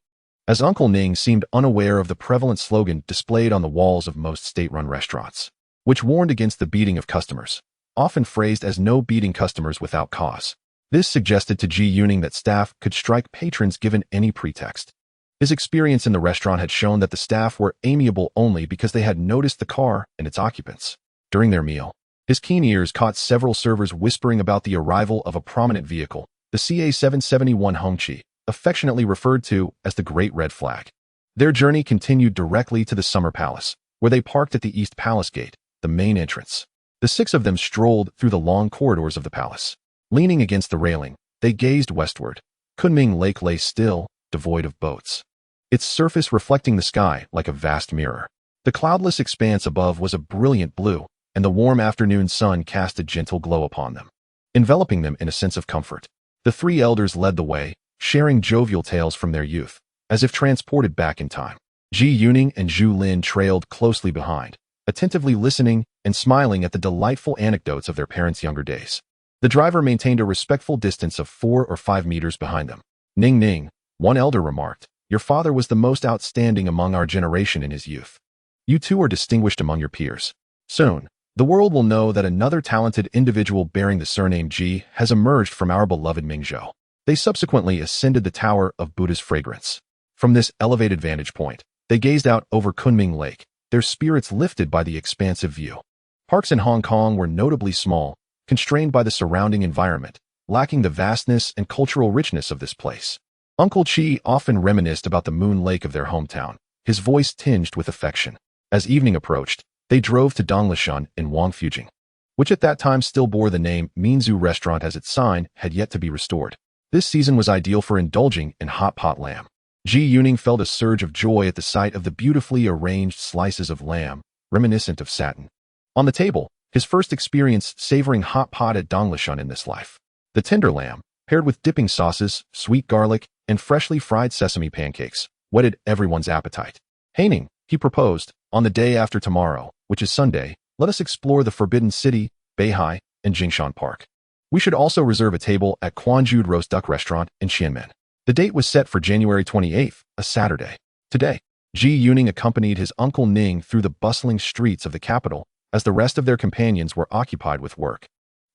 as Uncle Ning seemed unaware of the prevalent slogan displayed on the walls of most state-run restaurants, which warned against the beating of customers, often phrased as no beating customers without cause. This suggested to Ji Yuning that staff could strike patrons given any pretext. His experience in the restaurant had shown that the staff were amiable only because they had noticed the car and its occupants. During their meal, his keen ears caught several servers whispering about the arrival of a prominent vehicle, the CA-771 Hongqi, affectionately referred to as the Great Red Flag. Their journey continued directly to the Summer Palace, where they parked at the East Palace Gate, the main entrance. The 6 of them strolled through the long corridors of the palace. Leaning against the railing, they gazed westward. Kunming Lake lay still, devoid of boats, its surface reflecting the sky like a vast mirror. The cloudless expanse above was a brilliant blue, and the warm afternoon sun cast a gentle glow upon them, enveloping them in a sense of comfort. The 3 elders led the way, sharing jovial tales from their youth, as if transported back in time. Ji Yuning and Zhu Lin trailed closely behind, attentively listening and smiling at the delightful anecdotes of their parents' younger days. The driver maintained a respectful distance of 4 or 5 meters behind them. Ning Ning, one elder remarked, your father was the most outstanding among our generation in his youth. You two are distinguished among your peers. Soon, the world will know that another talented individual bearing the surname Ji has emerged from our beloved Mingzhou. They subsequently ascended the Tower of Buddha's Fragrance. From this elevated vantage point, they gazed out over Kunming Lake, their spirits lifted by the expansive view. Parks in Hong Kong were notably small, constrained by the surrounding environment, lacking the vastness and cultural richness of this place. Uncle Chi often reminisced about the Moon Lake of their hometown, his voice tinged with affection. As evening approached, they drove to Donglishan in Wangfujing, which at that time still bore the name Minzu Restaurant as its sign had yet to be restored. This season was ideal for indulging in hot pot lamb. Ji Yuning felt a surge of joy at the sight of the beautifully arranged slices of lamb, reminiscent of satin, on the table, his first experience savoring hot pot at Donglishan in this life. The tender lamb, paired with dipping sauces, sweet garlic, and freshly fried sesame pancakes, whetted everyone's appetite. Haining, he proposed, on the day after tomorrow, which is Sunday, let us explore the Forbidden City, Beihai, and Jingshan Park. We should also reserve a table at Quanjude Roast Duck Restaurant in Xianmen. The date was set for January 28th, a Saturday. Today, Ji Yuning accompanied his Uncle Ning through the bustling streets of the capital, as the rest of their companions were occupied with work.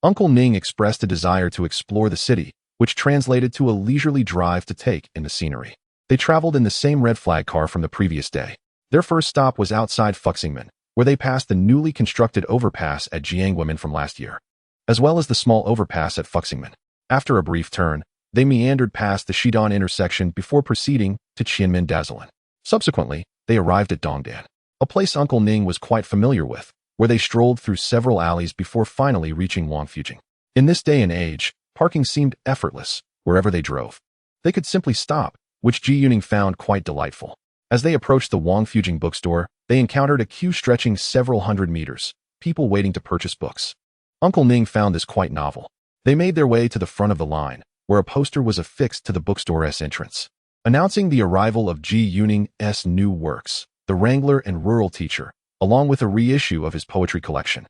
Uncle Ning expressed a desire to explore the city, which translated to a leisurely drive to take in the scenery. They traveled in the same red flag car from the previous day. Their first stop was outside Fuxingmen, where they passed the newly constructed overpass at Jiangwemen from last year, as well as the small overpass at Fuxingmen. After a brief turn, they meandered past the Shidong intersection before proceeding to Qianmen Dazzlin. Subsequently, they arrived at Dongdan, a place Uncle Ning was quite familiar with, where they strolled through several alleys before finally reaching Wangfujing. In this day and age, parking seemed effortless wherever they drove. They could simply stop, which Ji Yuning found quite delightful. As they approached the Wangfujing bookstore, they encountered a queue stretching several hundred meters, people waiting to purchase books. Uncle Ning found this quite novel. They made their way to the front of the line, where a poster was affixed to the bookstore's entrance, announcing the arrival of Ji Yuning's new works, The Wrangler and Rural Teacher, along with a reissue of his poetry collection.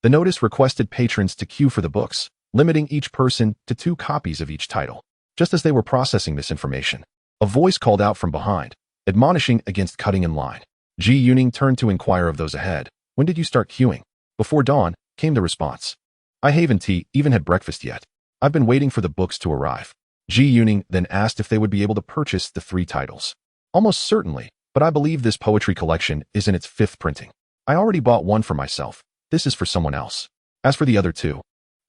The notice requested patrons to queue for the books, limiting each person to 2 copies of each title. Just as they were processing this information, a voice called out from behind, admonishing against cutting in line. Ji Yuning turned to inquire of those ahead, when did you start queuing? Before dawn, came the response. I haven't even had breakfast yet. I've been waiting for the books to arrive. Ji Yuning then asked if they would be able to purchase the 3 titles. Almost certainly, but I believe this poetry collection is in its 5th printing. I already bought one for myself. This is for someone else. As for the other 2,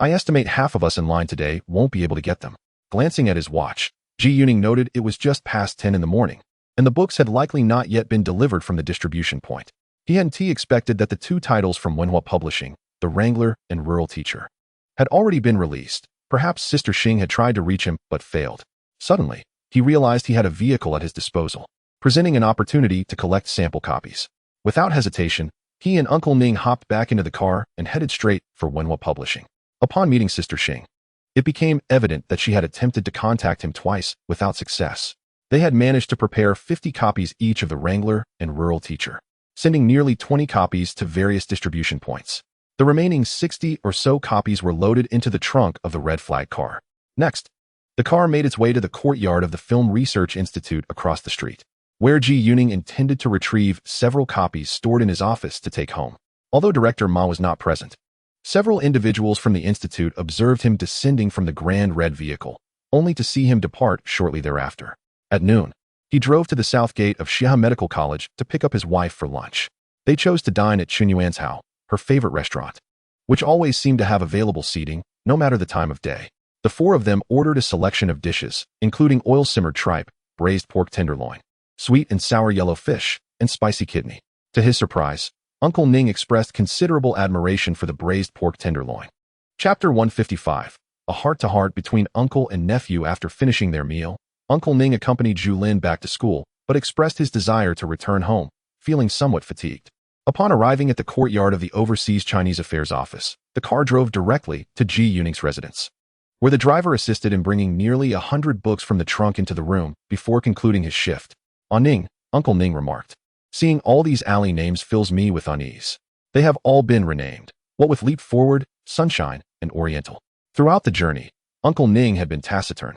I estimate half of us in line today won't be able to get them. Glancing at his watch, Ji Yuning noted it was just past 10 in the morning, and the books had likely not yet been delivered from the distribution point. He hadn't expected that the two titles from Wenhua Publishing, The Wrangler and Rural Teacher, had already been released. Perhaps Sister Xing had tried to reach him but failed. Suddenly, he realized he had a vehicle at his disposal, presenting an opportunity to collect sample copies. Without hesitation, he and Uncle Ning hopped back into the car and headed straight for Wenhua Publishing. Upon meeting Sister Xing, it became evident that she had attempted to contact him twice without success. They had managed to prepare 50 copies each of The Wrangler and Rural Teacher, sending nearly 20 copies to various distribution points. The remaining 60 or so copies were loaded into the trunk of the red flag car. Next, the car made its way to the courtyard of the Film Research Institute across the street, where Ji Yuning intended to retrieve several copies stored in his office to take home. Although Director Ma was not present, several individuals from the institute observed him descending from the grand red vehicle, only to see him depart shortly thereafter. At noon, he drove to the south gate of Xia Medical College to pick up his wife for lunch. They chose to dine at Chunyuan's Hao, her favorite restaurant, which always seemed to have available seating, no matter the time of day. The four of them ordered a selection of dishes, including oil-simmered tripe, braised pork tenderloin, sweet and sour yellow fish, and spicy kidney. To his surprise, Uncle Ning expressed considerable admiration for the braised pork tenderloin. Chapter 155. A heart-to-heart between uncle and nephew. After finishing their meal, Uncle Ning accompanied Zhu Lin back to school, but expressed his desire to return home, feeling somewhat fatigued. Upon arriving at the courtyard of the Overseas Chinese Affairs Office, the car drove directly to Ji Yuning's residence, where the driver assisted in bringing nearly 100 books from the trunk into the room before concluding his shift. Ning, Uncle Ning remarked. Seeing all these alley names fills me with unease. They have all been renamed, what with Leap Forward, Sunshine, and Oriental. Throughout the journey, Uncle Ning had been taciturn,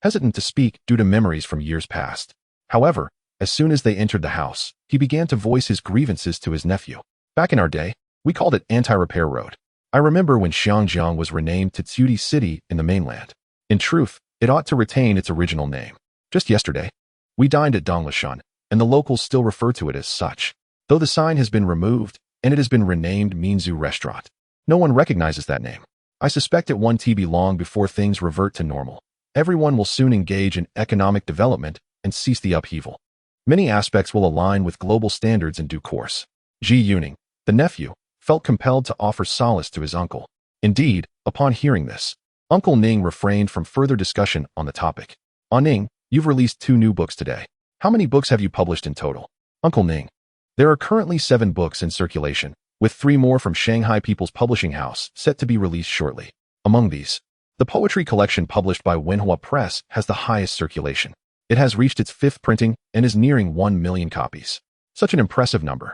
hesitant to speak due to memories from years past. However, as soon as they entered the house, he began to voice his grievances to his nephew. Back in our day, we called it Anti-Repair Road. I remember when Xiangjiang was renamed to Tsuti City in the mainland. In truth, it ought to retain its original name. Just yesterday, we dined at Donglishan, and the locals still refer to it as such, though the sign has been removed and it has been renamed Minzu Restaurant. No one recognizes that name. I suspect it won't be long before things revert to normal. Everyone will soon engage in economic development and cease the upheaval. Many aspects will align with global standards in due course. Ji Yuning, the nephew, felt compelled to offer solace to his uncle. Indeed, upon hearing this, Uncle Ning refrained from further discussion on the topic. Ning, you've released 2 new books today. How many books have you published in total? Uncle Ning. There are currently 7 books in circulation, with 3 more from Shanghai People's Publishing House set to be released shortly. Among these, the poetry collection published by Wenhua Press has the highest circulation. It has reached its 5th printing and is nearing 1 million copies. Such an impressive number.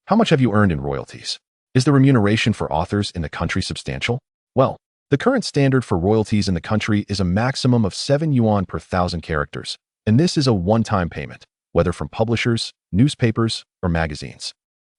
How much have you earned in royalties? Is the remuneration for authors in the country substantial? Well, the current standard for royalties in the country is a maximum of 7 yuan per 1,000 characters, and this is a one-time payment, whether from publishers, newspapers, or magazines.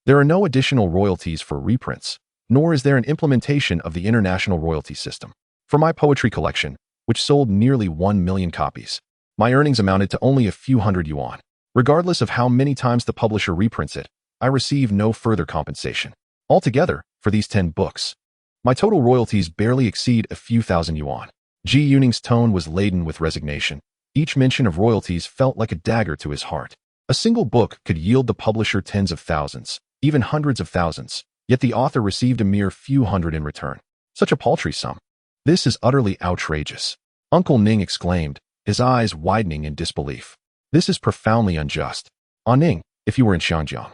There are no additional royalties for reprints, nor is there an implementation of the international royalty system. For my poetry collection, which sold nearly 1 million copies, my earnings amounted to only a few hundred yuan. Regardless of how many times the publisher reprints it, I receive no further compensation. Altogether, for these 10 books, my total royalties barely exceed a few thousand yuan. Ji Yuning's tone was laden with resignation. Each mention of royalties felt like a dagger to his heart. A single book could yield the publisher tens of thousands, even hundreds of thousands, yet the author received a mere few hundred in return. Such a paltry sum. This is utterly outrageous. Uncle Ning exclaimed, his eyes widening in disbelief. This is profoundly unjust. Ning, if you were in Xiangjiang,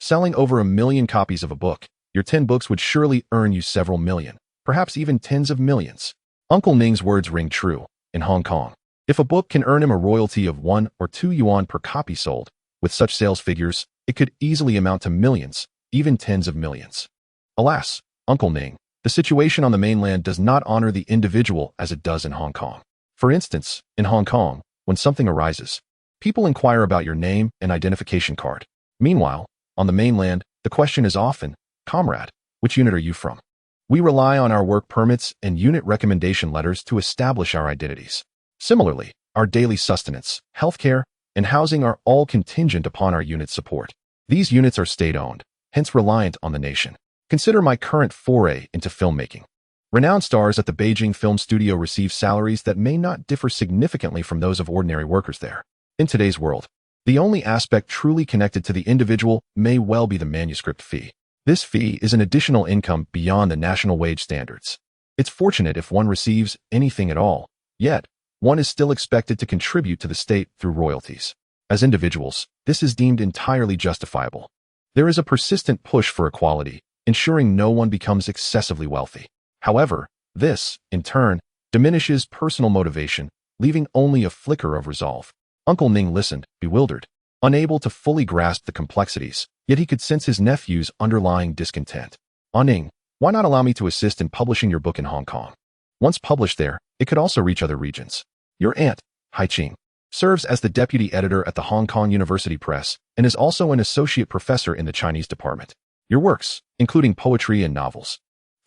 selling over 1 million copies of a book, your 10 books would surely earn you several million, perhaps even tens of millions. Uncle Ning's words ring true. In Hong Kong, if a book can earn him a royalty of 1 or 2 yuan per copy sold, with such sales figures, it could easily amount to millions, even tens of millions. Alas, Uncle Ning, the situation on the mainland does not honor the individual as it does in Hong Kong. For instance, in Hong Kong, when something arises, people inquire about your name and identification card. Meanwhile, on the mainland, the question is often, "Comrade, which unit are you from?" We rely on our work permits and unit recommendation letters to establish our identities. Similarly, our daily sustenance, healthcare, and housing are all contingent upon our unit support. These units are state-owned, hence reliant on the nation. Consider my current foray into filmmaking. Renowned stars at the Beijing film studio receive salaries that may not differ significantly from those of ordinary workers there. In today's world, the only aspect truly connected to the individual may well be the manuscript fee. This fee is an additional income beyond the national wage standards. It's fortunate if one receives anything at all, yet one is still expected to contribute to the state through royalties. As individuals, this is deemed entirely justifiable. There is a persistent push for equality, ensuring no one becomes excessively wealthy. However, this, in turn, diminishes personal motivation, leaving only a flicker of resolve. Uncle Ning listened, bewildered, unable to fully grasp the complexities, yet he could sense his nephew's underlying discontent. Ning, why not allow me to assist in publishing your book in Hong Kong? Once published there, it could also reach other regions. Your aunt, Hai Qing, serves as the deputy editor at the Hong Kong University Press and is also an associate professor in the Chinese department. Your works, including poetry and novels,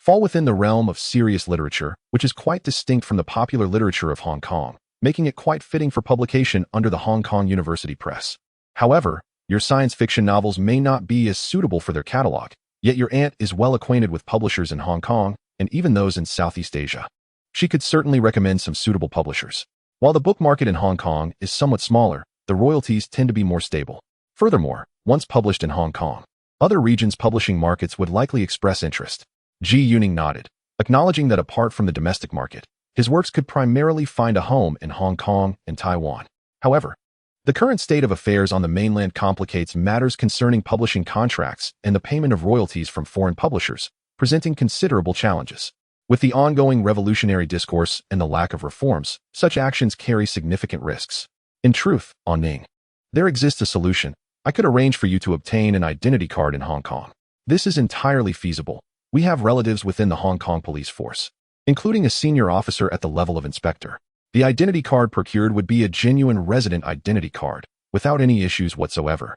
fall within the realm of serious literature, which is quite distinct from the popular literature of Hong Kong, making it quite fitting for publication under the Hong Kong University Press. However, your science fiction novels may not be as suitable for their catalog, yet your aunt is well acquainted with publishers in Hong Kong and even those in Southeast Asia. She could certainly recommend some suitable publishers. While the book market in Hong Kong is somewhat smaller, the royalties tend to be more stable. Furthermore, once published in Hong Kong, other regions' publishing markets would likely express interest. Ji Yuning nodded, acknowledging that apart from the domestic market, his works could primarily find a home in Hong Kong and Taiwan. However, the current state of affairs on the mainland complicates matters concerning publishing contracts and the payment of royalties from foreign publishers, presenting considerable challenges. With the ongoing revolutionary discourse and the lack of reforms, such actions carry significant risks. In truth, Ning, there exists a solution. I could arrange for you to obtain an identity card in Hong Kong. This is entirely feasible. We have relatives within the Hong Kong police force, including a senior officer at the level of inspector. The identity card procured would be a genuine resident identity card, without any issues whatsoever.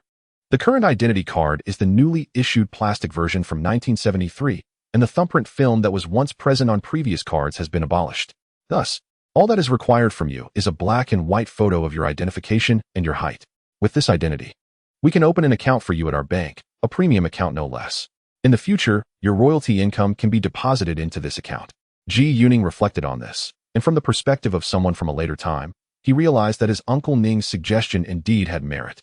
The current identity card is the newly issued plastic version from 1973, and the thumbprint film that was once present on previous cards has been abolished. Thus, all that is required from you is a black and white photo of your identification and your height. With this identity, we can open an account for you at our bank, a premium account no less. In the future, your royalty income can be deposited into this account. Ji Yuning reflected on this, and from the perspective of someone from a later time, he realized that his Uncle Ning's suggestion indeed had merit.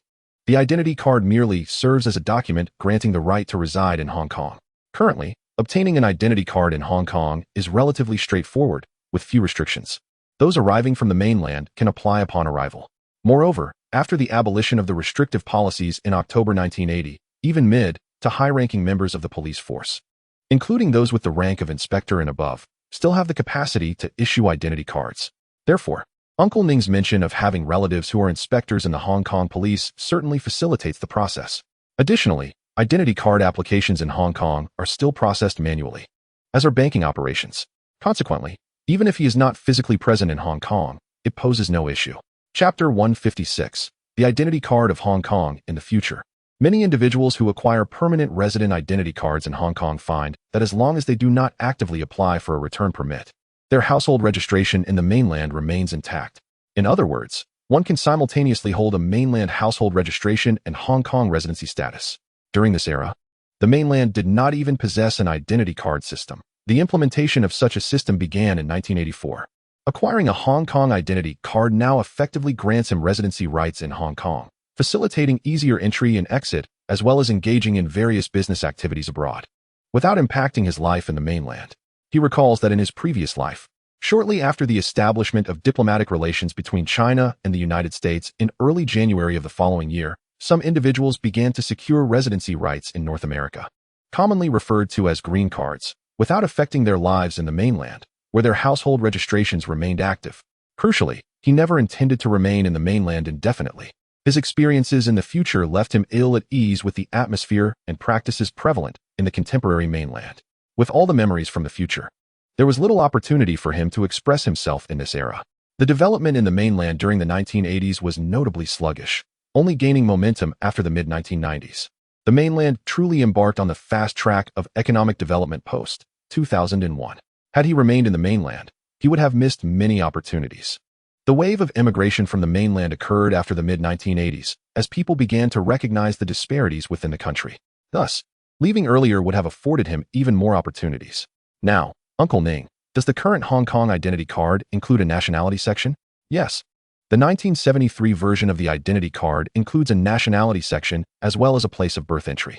The identity card merely serves as a document granting the right to reside in Hong Kong. Currently, obtaining an identity card in Hong Kong is relatively straightforward, with few restrictions. Those arriving from the mainland can apply upon arrival. Moreover, after the abolition of the restrictive policies in October 1980, even mid to high-ranking members of the police force, including those with the rank of inspector and above, still have the capacity to issue identity cards. Therefore, Uncle Ning's mention of having relatives who are inspectors in the Hong Kong police certainly facilitates the process. Additionally, identity card applications in Hong Kong are still processed manually, as are banking operations. Consequently, even if he is not physically present in Hong Kong, it poses no issue. Chapter 156. The Identity Card of Hong Kong in the Future. Many individuals who acquire permanent resident identity cards in Hong Kong find that as long as they do not actively apply for a return permit, their household registration in the mainland remains intact. In other words, one can simultaneously hold a mainland household registration and Hong Kong residency status. During this era, the mainland did not even possess an identity card system. The implementation of such a system began in 1984. Acquiring a Hong Kong identity card now effectively grants him residency rights in Hong Kong, facilitating easier entry and exit, as well as engaging in various business activities abroad, without impacting his life in the mainland. He recalls that in his previous life, shortly after the establishment of diplomatic relations between China and the United States in early January of the following year, some individuals began to secure residency rights in North America, commonly referred to as green cards, without affecting their lives in the mainland, where their household registrations remained active. Crucially, he never intended to remain in the mainland indefinitely. His experiences in the future left him ill at ease with the atmosphere and practices prevalent in the contemporary mainland. With all the memories from the future, there was little opportunity for him to express himself in this era. The development in the mainland during the 1980s was notably sluggish, only gaining momentum after the mid-1990s. The mainland truly embarked on the fast track of economic development post-2001. Had he remained in the mainland, he would have missed many opportunities. The wave of immigration from the mainland occurred after the mid-1980s, as people began to recognize the disparities within the country. Thus, leaving earlier would have afforded him even more opportunities. Now, Uncle Ning, Does the current Hong Kong identity card include a nationality section? Yes. The 1973 version of the identity card includes a nationality section as well as a place of birth entry.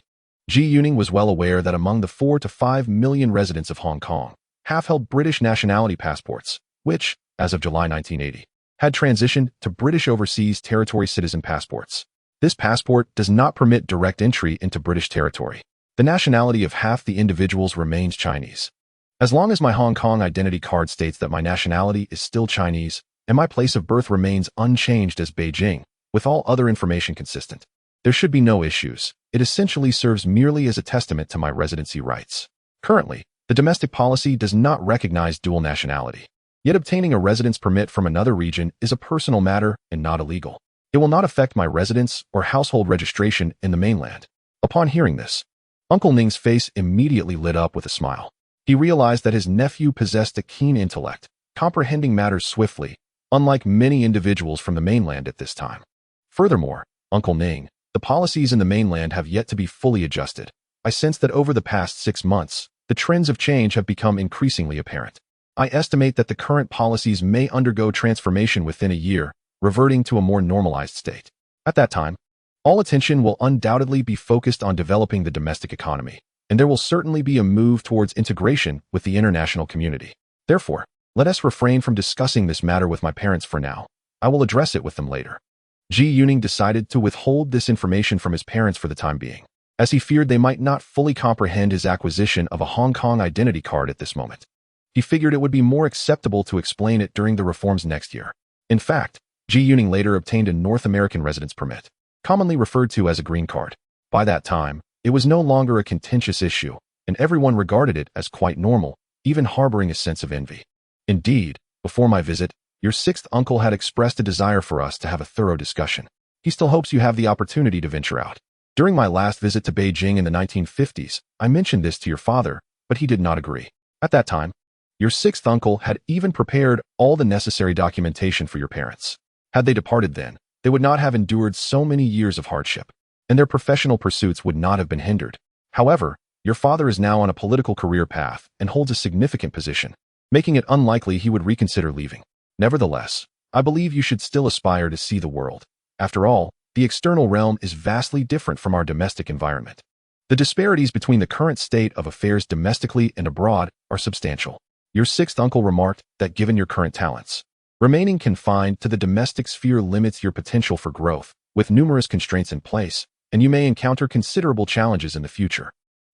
Zhu Lin was well aware that among the 4 to 5 million residents of Hong Kong, half held British nationality passports, which, as of July 1980, had transitioned to British Overseas Territory citizen passports. This passport does not permit direct entry into British territory. The nationality of half the individuals remains Chinese. As long as my Hong Kong identity card states that my nationality is still Chinese and my place of birth remains unchanged as Beijing, with all other information consistent, there should be no issues. It essentially serves merely as a testament to my residency rights. Currently, the domestic policy does not recognize dual nationality. Yet obtaining a residence permit from another region is a personal matter and not illegal. It will not affect my residence or household registration in the mainland. Upon hearing this, Uncle Ning's face immediately lit up with a smile. He realized that his nephew possessed a keen intellect, comprehending matters swiftly, unlike many individuals from the mainland at this time. Furthermore, Uncle Ning, the policies in the mainland have yet to be fully adjusted. I sense that over the past 6 months, the trends of change have become increasingly apparent. I estimate that the current policies may undergo transformation within a year, reverting to a more normalized state. At that time, all attention will undoubtedly be focused on developing the domestic economy, and there will certainly be a move towards integration with the international community. Therefore, let us refrain from discussing this matter with my parents for now. I will address it with them later. Zhu Lin decided to withhold this information from his parents for the time being, as he feared they might not fully comprehend his acquisition of a Hong Kong identity card at this moment. He figured it would be more acceptable to explain it during the reforms next year. In fact, Zhu Lin later obtained a North American residence permit, commonly referred to as a green card. By that time, it was no longer a contentious issue, and everyone regarded it as quite normal, even harboring a sense of envy. Indeed, before my visit, your sixth uncle had expressed a desire for us to have a thorough discussion. He still hopes you have the opportunity to venture out. During my last visit to Beijing in the 1950s, I mentioned this to your father, but he did not agree. At that time, your sixth uncle had even prepared all the necessary documentation for your parents. Had they departed then, they would not have endured so many years of hardship, and their professional pursuits would not have been hindered. However, your father is now on a political career path and holds a significant position, making it unlikely he would reconsider leaving. Nevertheless, I believe you should still aspire to see the world. After all, the external realm is vastly different from our domestic environment. The disparities between the current state of affairs domestically and abroad are substantial. Your sixth uncle remarked that given your current talents, remaining confined to the domestic sphere limits your potential for growth, with numerous constraints in place, and you may encounter considerable challenges in the future.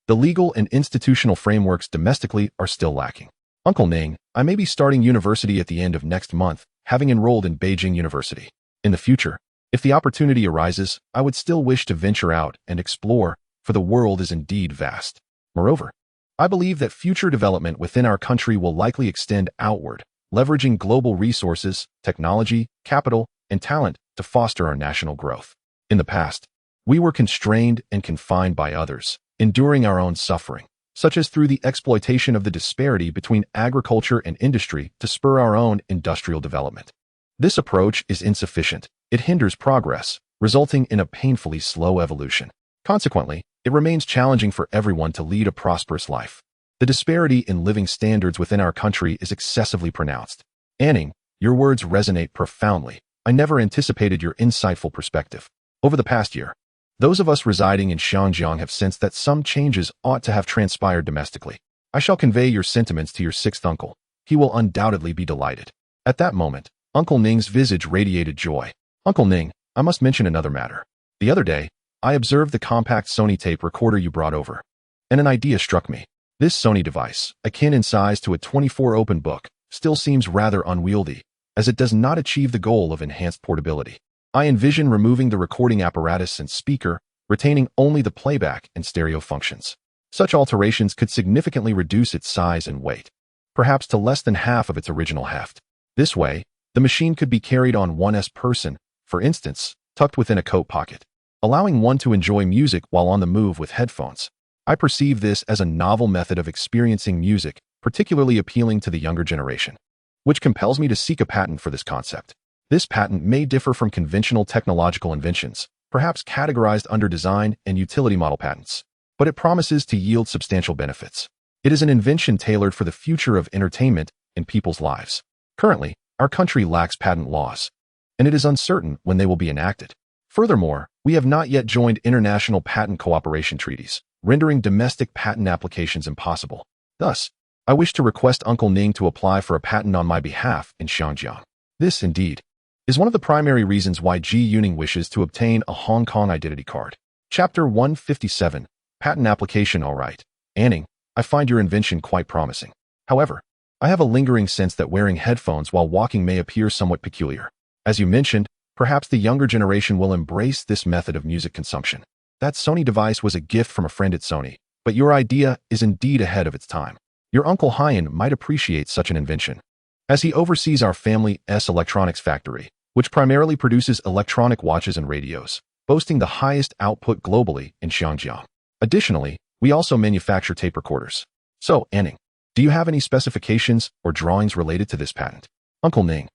The legal and institutional frameworks domestically are still lacking. Uncle Ning, I may be starting university at the end of next month, having enrolled in Beijing University. In the future, if the opportunity arises, I would still wish to venture out and explore, for the world is indeed vast. Moreover, I believe that future development within our country will likely extend outward, leveraging global resources, technology, capital, and talent to foster our national growth. In the past, we were constrained and confined by others, enduring our own suffering, such as through the exploitation of the disparity between agriculture and industry to spur our own industrial development. This approach is insufficient. It hinders progress, resulting in a painfully slow evolution. Consequently, it remains challenging for everyone to lead a prosperous life. The disparity in living standards within our country is excessively pronounced. Anning, your words resonate profoundly. I never anticipated your insightful perspective. Over the past year, those of us residing in Xinjiang have sensed that some changes ought to have transpired domestically. I shall convey your sentiments to your sixth uncle. He will undoubtedly be delighted. At that moment, Uncle Ning's visage radiated joy. Uncle Ning, I must mention another matter. The other day, I observed the compact Sony tape recorder you brought over, and an idea struck me. This Sony device, akin in size to a 24 open book, still seems rather unwieldy, as it does not achieve the goal of enhanced portability. I envision removing the recording apparatus and speaker, retaining only the playback and stereo functions. Such alterations could significantly reduce its size and weight, perhaps to less than half of its original heft. This way, the machine could be carried on one's person, for instance, tucked within a coat pocket, allowing one to enjoy music while on the move with headphones. I perceive this as a novel method of experiencing music, particularly appealing to the younger generation, which compels me to seek a patent for this concept. This patent may differ from conventional technological inventions, perhaps categorized under design and utility model patents, but it promises to yield substantial benefits. It is an invention tailored for the future of entertainment in people's lives. Currently, our country lacks patent laws, and it is uncertain when they will be enacted. Furthermore, we have not yet joined international patent cooperation treaties, rendering domestic patent applications impossible. Thus, I wish to request Uncle Ning to apply for a patent on my behalf in Xinjiang. This, indeed, is one of the primary reasons why Ji Yuning wishes to obtain a Hong Kong identity card. Chapter 157. Patent Application. All right, Anning, I find your invention quite promising. However, I have a lingering sense that wearing headphones while walking may appear somewhat peculiar. As you mentioned, perhaps the younger generation will embrace this method of music consumption. That Sony device was a gift from a friend at Sony, but your idea is indeed ahead of its time. Your Uncle Hyan might appreciate such an invention, as he oversees our family's electronics factory, which primarily produces electronic watches and radios, boasting the highest output globally in Xinjiang. Additionally, we also manufacture tape recorders. So, Anning, do you have any specifications or drawings related to this patent? Uncle Ning,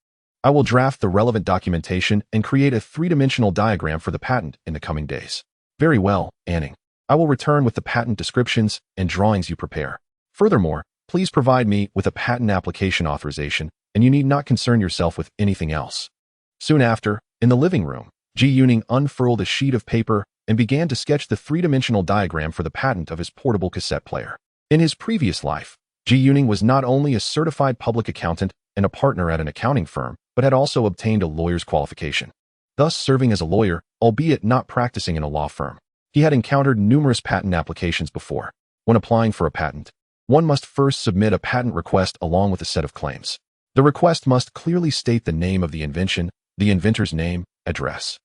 I will draft the relevant documentation and create a three-dimensional diagram for the patent in the coming days. Very well, Anning. I will return with the patent descriptions and drawings you prepare. Furthermore, please provide me with a patent application authorization, and you need not concern yourself with anything else. Soon after, in the living room, Ji Yuning unfurled a sheet of paper and began to sketch the three-dimensional diagram for the patent of his portable cassette player. In his previous life, Ji Yuning was not only a certified public accountant and a partner at an accounting firm, but had also obtained a lawyer's qualification. Thus serving as a lawyer, albeit not practicing in a law firm. He had encountered numerous patent applications before. When applying for a patent, one must first submit a patent request along with a set of claims. The request must clearly state the name of the invention, the inventor's name, address,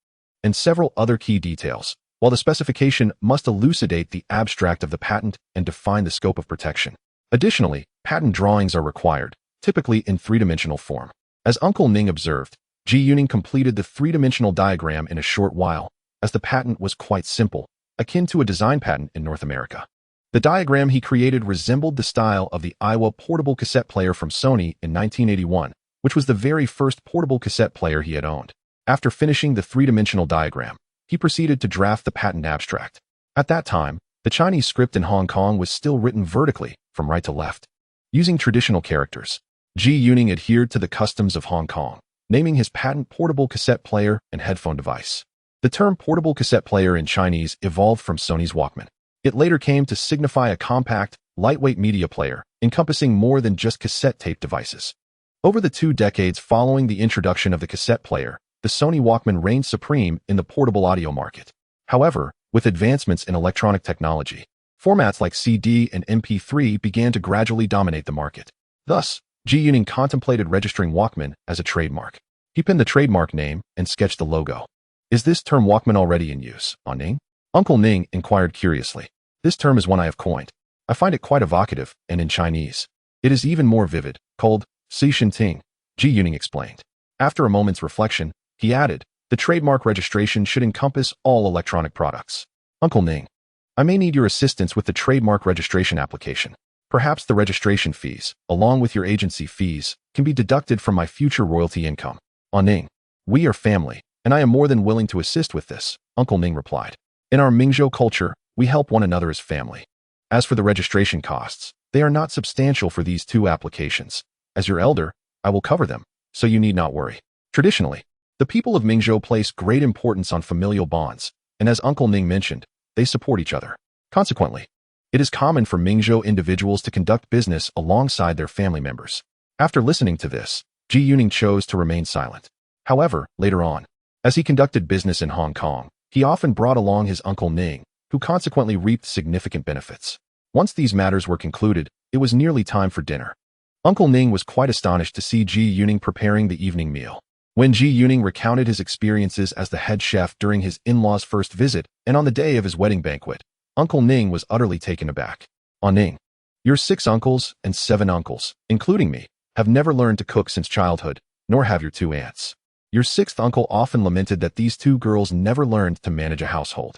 and several other key details, while the specification must elucidate the abstract of the patent and define the scope of protection. Additionally, patent drawings are required, typically in three-dimensional form. As Uncle Ning observed, Ji Yuning completed the three-dimensional diagram in a short while, as the patent was quite simple, akin to a design patent in North America. The diagram he created resembled the style of the Iowa portable cassette player from Sony in 1981, which was the very first portable cassette player he had owned. After finishing the three-dimensional diagram, he proceeded to draft the patent abstract. At that time, the Chinese script in Hong Kong was still written vertically, from right to left. Using traditional characters, Ji Yuning adhered to the customs of Hong Kong, naming his patent portable cassette player and headphone device. The term portable cassette player in Chinese evolved from Sony's Walkman. It later came to signify a compact, lightweight media player, encompassing more than just cassette tape devices. Over the 2 decades following the introduction of the cassette player, the Sony Walkman reigned supreme in the portable audio market. However, with advancements in electronic technology, formats like CD and MP3 began to gradually dominate the market. Thus, Ji Yuning contemplated registering Walkman as a trademark. He penned the trademark name and sketched the logo. Is this term Walkman already in use, Ning? Uncle Ning inquired curiously. This term is one I have coined. I find it quite evocative, and in Chinese, it is even more vivid, called Si Shen Ting, Ji Yuning explained. After a moment's reflection, he added, the trademark registration should encompass all electronic products. Uncle Ning, I may need your assistance with the trademark registration application. Perhaps the registration fees, along with your agency fees, can be deducted from my future royalty income. Ning, we are family, and I am more than willing to assist with this, Uncle Ning replied. In our Mingzhou culture, we help one another as family. As for the registration costs, they are not substantial for these 2 applications. As your elder, I will cover them, so you need not worry. Traditionally, the people of Mingzhou place great importance on familial bonds, and as Uncle Ning mentioned, they support each other. Consequently, it is common for Mingzhou individuals to conduct business alongside their family members. After listening to this, Ji Yuning chose to remain silent. However, later on, as he conducted business in Hong Kong, he often brought along his Uncle Ning, who consequently reaped significant benefits. Once these matters were concluded, it was nearly time for dinner. Uncle Ning was quite astonished to see Ji Yuning preparing the evening meal. When Ji Yuning recounted his experiences as the head chef during his in-laws' first visit and on the day of his wedding banquet, Uncle Ning was utterly taken aback. Ning, your 6 uncles and 7 uncles, including me, have never learned to cook since childhood, nor have your 2 aunts. Your 6th uncle often lamented that these 2 girls never learned to manage a household.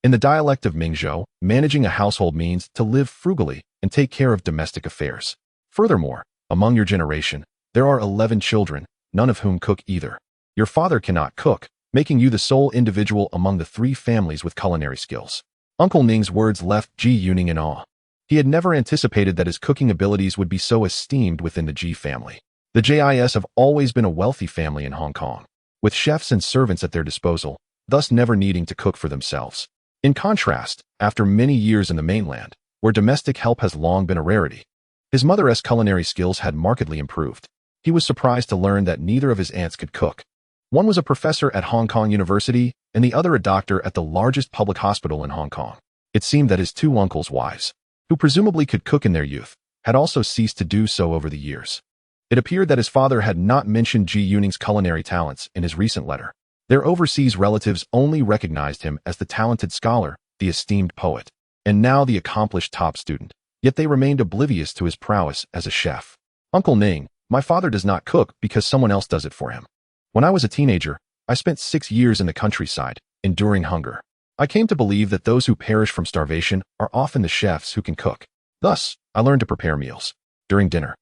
In the dialect of Mingzhou, managing a household means to live frugally and take care of domestic affairs. Furthermore, among your generation, there are 11 children, none of whom cook either. Your father cannot cook, making you the sole individual among the 3 families with culinary skills. Uncle Ning's words left Ji Yuning in awe. He had never anticipated that his cooking abilities would be so esteemed within the Ji family. The JIS have always been a wealthy family in Hong Kong, with chefs and servants at their disposal, thus never needing to cook for themselves. In contrast, after many years in the mainland, where domestic help has long been a rarity, his mother's culinary skills had markedly improved. He was surprised to learn that neither of his aunts could cook. One was a professor at Hong Kong University, and the other a doctor at the largest public hospital in Hong Kong. It seemed that his two uncles' wives, who presumably could cook in their youth, had also ceased to do so over the years. It appeared that his father had not mentioned Ji Yuning's culinary talents in his recent letter. Their overseas relatives only recognized him as the talented scholar, the esteemed poet, and now the accomplished top student, yet they remained oblivious to his prowess as a chef. Uncle Ning, my father does not cook because someone else does it for him. When I was a teenager, I spent 6 years in the countryside, enduring hunger. I came to believe that those who perish from starvation are often the chefs who can cook. Thus, I learned to prepare meals. During dinner,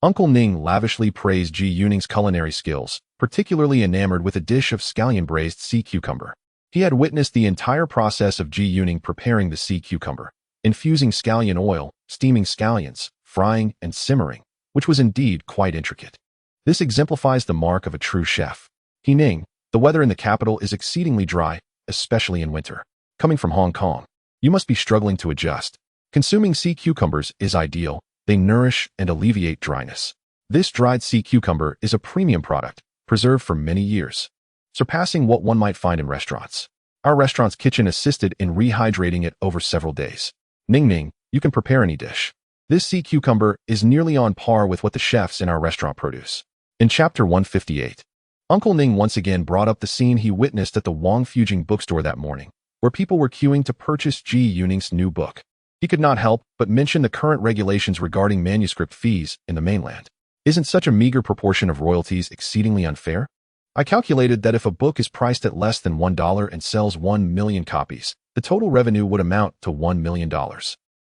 Uncle Ning lavishly praised Ji Yuning's culinary skills, particularly enamored with a dish of scallion-braised sea cucumber. He had witnessed the entire process of Ji Yuning preparing the sea cucumber, infusing scallion oil, steaming scallions, frying, and simmering, which was indeed quite intricate. This exemplifies the mark of a true chef. Ning, the weather in the capital is exceedingly dry, especially in winter. Coming from Hong Kong, you must be struggling to adjust. Consuming sea cucumbers is ideal. They nourish and alleviate dryness. This dried sea cucumber is a premium product, preserved for many years, surpassing what one might find in restaurants. Our restaurant's kitchen assisted in rehydrating it over several days. Ning, you can prepare any dish. This sea cucumber is nearly on par with what the chefs in our restaurant produce. In Chapter 158, Uncle Ning once again brought up the scene he witnessed at the Wang Fujing bookstore that morning, where people were queuing to purchase Ji Yuning's new book. He could not help but mention the current regulations regarding manuscript fees in the mainland. Isn't such a meager proportion of royalties exceedingly unfair? I calculated that if a book is priced at less than $1 and sells 1 million copies, the total revenue would amount to $1 million.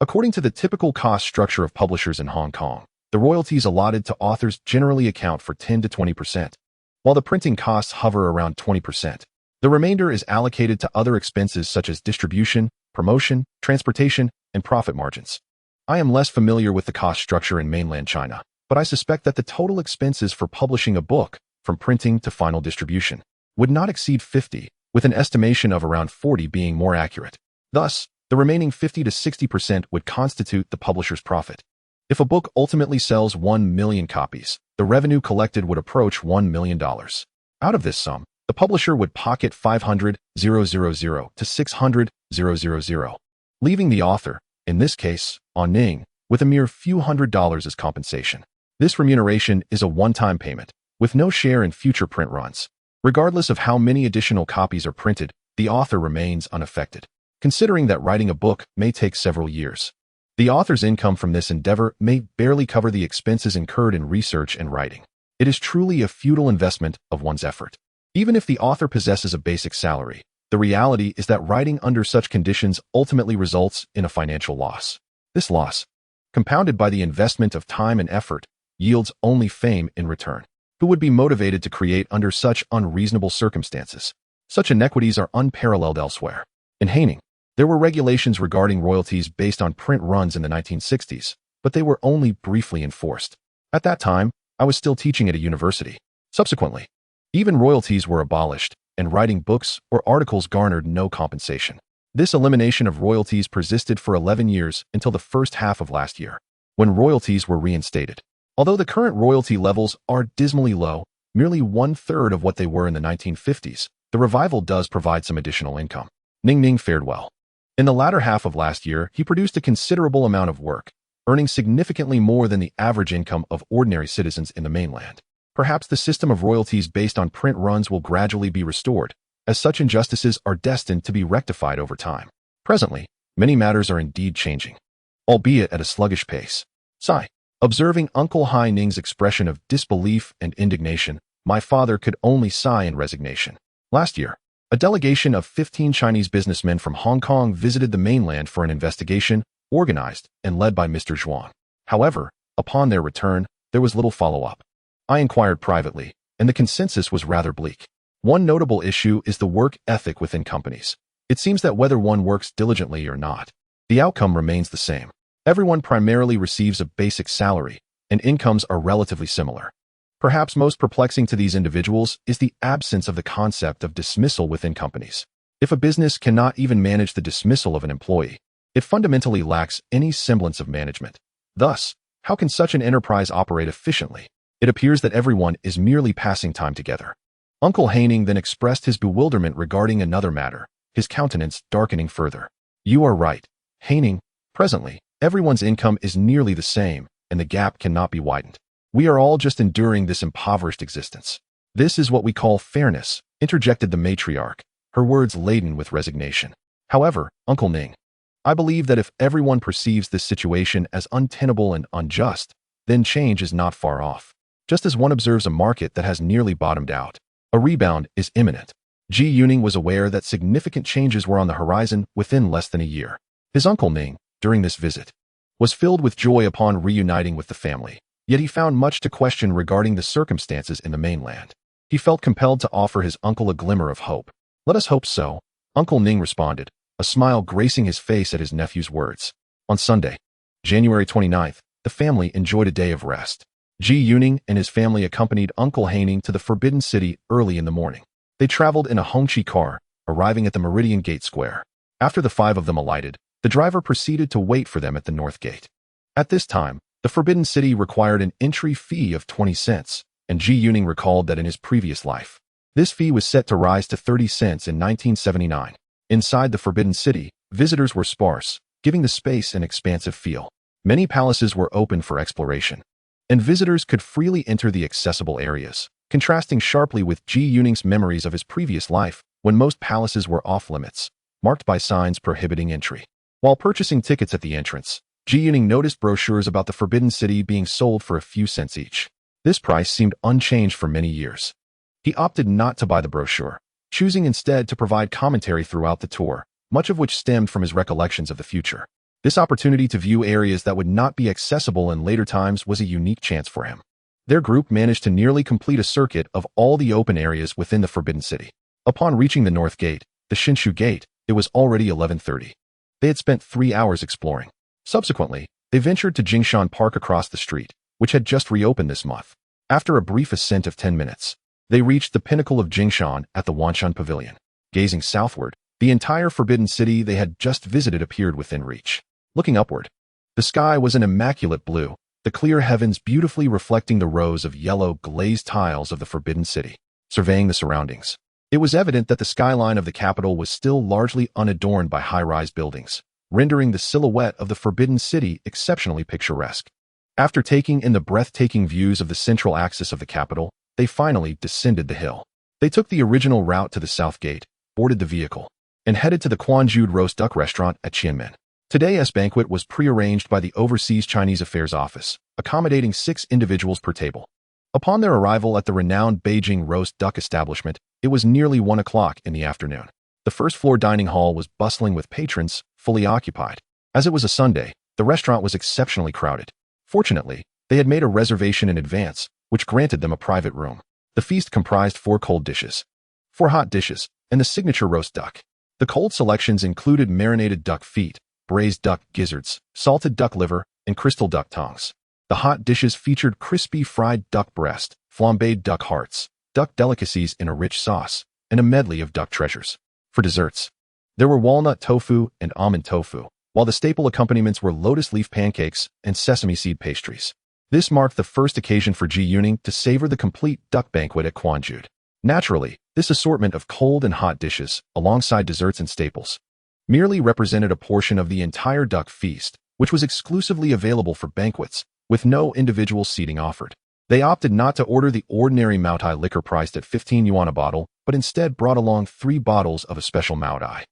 According to the typical cost structure of publishers in Hong Kong, the royalties allotted to authors generally account for 10 to 20%, while the printing costs hover around 20%. The remainder is allocated to other expenses such as distribution, promotion, transportation, and profit margins. I am less familiar with the cost structure in mainland China, but I suspect that the total expenses for publishing a book, from printing to final distribution, would not exceed 50, with an estimation of around 40 being more accurate. Thus, the remaining 50 to 60% would constitute the publisher's profit. If a book ultimately sells 1 million copies, the revenue collected would approach $1 million. Out of this sum, the publisher would pocket 500,000 to 600,000, leaving the author, in this case, Ning, with a mere few $100s as compensation. This remuneration is a one-time payment, with no share in future print runs. Regardless of how many additional copies are printed, the author remains unaffected. Considering that writing a book may take several years, the author's income from this endeavor may barely cover the expenses incurred in research and writing. It is truly a futile investment of one's effort. Even if the author possesses a basic salary, the reality is that writing under such conditions ultimately results in a financial loss. This loss, compounded by the investment of time and effort, yields only fame in return. Who would be motivated to create under such unreasonable circumstances? Such inequities are unparalleled elsewhere. In Haining, there were regulations regarding royalties based on print runs in the 1960s, but they were only briefly enforced. At that time, I was still teaching at a university. Subsequently, even royalties were abolished, and writing books or articles garnered no compensation. This elimination of royalties persisted for 11 years until the first half of last year, when royalties were reinstated. Although the current royalty levels are dismally low, merely 1/3 of what they were in the 1950s, the revival does provide some additional income. Ning fared well. In the latter half of last year, he produced a considerable amount of work, earning significantly more than the average income of ordinary citizens in the mainland. Perhaps the system of royalties based on print runs will gradually be restored, as such injustices are destined to be rectified over time. Presently, many matters are indeed changing, albeit at a sluggish pace. Sigh. Observing Uncle Hai Ning's expression of disbelief and indignation, my father could only sigh in resignation. Last year, a delegation of 15 Chinese businessmen from Hong Kong visited the mainland for an investigation, organized and led by Mr. Zhuang. However, upon their return, there was little follow-up. I inquired privately, and the consensus was rather bleak. One notable issue is the work ethic within companies. It seems that whether one works diligently or not, the outcome remains the same. Everyone primarily receives a basic salary, and incomes are relatively similar. Perhaps most perplexing to these individuals is the absence of the concept of dismissal within companies. If a business cannot even manage the dismissal of an employee, it fundamentally lacks any semblance of management. Thus, how can such an enterprise operate efficiently? It appears that everyone is merely passing time together. Uncle Haining then expressed his bewilderment regarding another matter, his countenance darkening further. You are right, Haining. Presently, everyone's income is nearly the same, and the gap cannot be widened. We are all just enduring this impoverished existence. This is what we call fairness, interjected the matriarch, her words laden with resignation. However, Uncle Ning, I believe that if everyone perceives this situation as untenable and unjust, then change is not far off. Just as one observes a market that has nearly bottomed out, a rebound is imminent. Ji Yuning was aware that significant changes were on the horizon within less than a year. His Uncle Ning, during this visit, was filled with joy upon reuniting with the family, yet he found much to question regarding the circumstances in the mainland. He felt compelled to offer his uncle a glimmer of hope. Let us hope so, Uncle Ning responded, a smile gracing his face at his nephew's words. On Sunday, January 29th, the family enjoyed a day of rest. Ji Yuning and his family accompanied Uncle Haining to the Forbidden City early in the morning. They traveled in a Hongqi car, arriving at the Meridian Gate Square. After the five of them alighted, the driver proceeded to wait for them at the North Gate. At this time, the Forbidden City required an entry fee of 20 cents, and Ji Yuning recalled that in his previous life, this fee was set to rise to 30 cents in 1979. Inside the Forbidden City, visitors were sparse, giving the space an expansive feel. Many palaces were open for exploration, and visitors could freely enter the accessible areas, contrasting sharply with Ji Yuning's memories of his previous life, when most palaces were off-limits, marked by signs prohibiting entry. While purchasing tickets at the entrance, Ji Yuning noticed brochures about the Forbidden City being sold for a few cents each. This price seemed unchanged for many years. He opted not to buy the brochure, choosing instead to provide commentary throughout the tour, much of which stemmed from his recollections of the future. This opportunity to view areas that would not be accessible in later times was a unique chance for him. Their group managed to nearly complete a circuit of all the open areas within the Forbidden City. Upon reaching the North Gate, the Shinshu Gate, it was already 11:30. They had spent 3 hours exploring. Subsequently, they ventured to Jingshan Park across the street, which had just reopened this month. After a brief ascent of 10 minutes, they reached the pinnacle of Jingshan at the Wanshan Pavilion. Gazing southward, the entire Forbidden City they had just visited appeared within reach. Looking upward, the sky was an immaculate blue, the clear heavens beautifully reflecting the rows of yellow glazed tiles of the Forbidden City. Surveying the surroundings, it was evident that the skyline of the capital was still largely unadorned by high-rise buildings, rendering the silhouette of the Forbidden City exceptionally picturesque. After taking in the breathtaking views of the central axis of the capital, they finally descended the hill. They took the original route to the South Gate, boarded the vehicle, and headed to the Quanjude Roast Duck Restaurant at Qianmen. Today's banquet was prearranged by the Overseas Chinese Affairs Office, accommodating 6 individuals per table. Upon their arrival at the renowned Beijing roast duck establishment, it was nearly 1 o'clock in the afternoon. The first-floor dining hall was bustling with patrons, fully occupied. As it was a Sunday, the restaurant was exceptionally crowded. Fortunately, they had made a reservation in advance, which granted them a private room. The feast comprised 4 cold dishes, 4 hot dishes, and the signature roast duck. The cold selections included marinated duck feet, braised duck gizzards, salted duck liver, and crystal duck tongues. The hot dishes featured crispy fried duck breast, flambéed duck hearts, duck delicacies in a rich sauce, and a medley of duck treasures. For desserts, there were walnut tofu and almond tofu, while the staple accompaniments were lotus leaf pancakes and sesame seed pastries. This marked the first occasion for Ji Yuning to savor the complete duck banquet at Quanjude. Naturally, this assortment of cold and hot dishes, alongside desserts and staples, merely represented a portion of the entire duck feast, which was exclusively available for banquets, with no individual seating offered. They opted not to order the ordinary Maotai liquor priced at 15 yuan a bottle, but instead brought along 3 bottles of a special Maotai,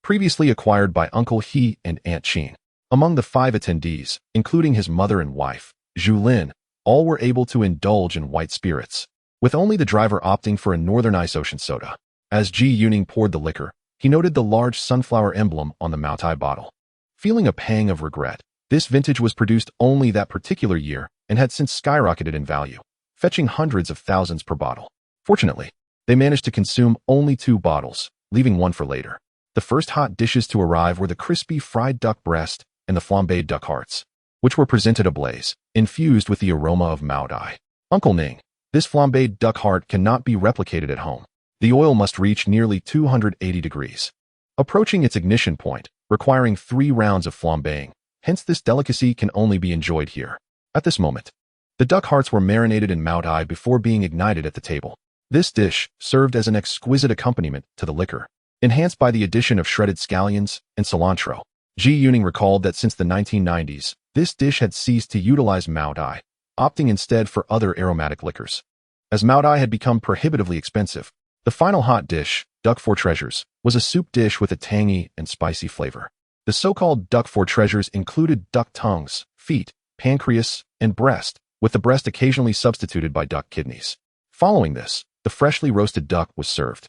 previously acquired by Uncle He and Aunt Qin. Among the 5 attendees, including his mother and wife, Zhu Lin, all were able to indulge in white spirits, with only the driver opting for a Northern Ice Ocean soda. As Ji Yuning poured the liquor, he noted the large sunflower emblem on the Maotai bottle. Feeling a pang of regret, this vintage was produced only that particular year and had since skyrocketed in value, fetching hundreds of thousands per bottle. Fortunately, they managed to consume only 2 bottles, leaving 1 for later. The first hot dishes to arrive were the crispy fried duck breast and the flambéed duck hearts, which were presented ablaze, infused with the aroma of Mao Dai. Uncle Ning, this flambéed duck heart cannot be replicated at home. The oil must reach nearly 280 degrees, approaching its ignition point, requiring 3 rounds of flambeing. Hence, this delicacy can only be enjoyed here. At this moment, the duck hearts were marinated in Mao Dai before being ignited at the table. This dish served as an exquisite accompaniment to the liquor, enhanced by the addition of shredded scallions and cilantro. Ji Yuning recalled that since the 1990s, this dish had ceased to utilize Mao Dai, opting instead for other aromatic liquors. As Mao Dai had become prohibitively expensive, the final hot dish, duck for treasures, was a soup dish with a tangy and spicy flavor. The so-called duck for treasures included duck tongues, feet, pancreas, and breast, with the breast occasionally substituted by duck kidneys. Following this, the freshly roasted duck was served,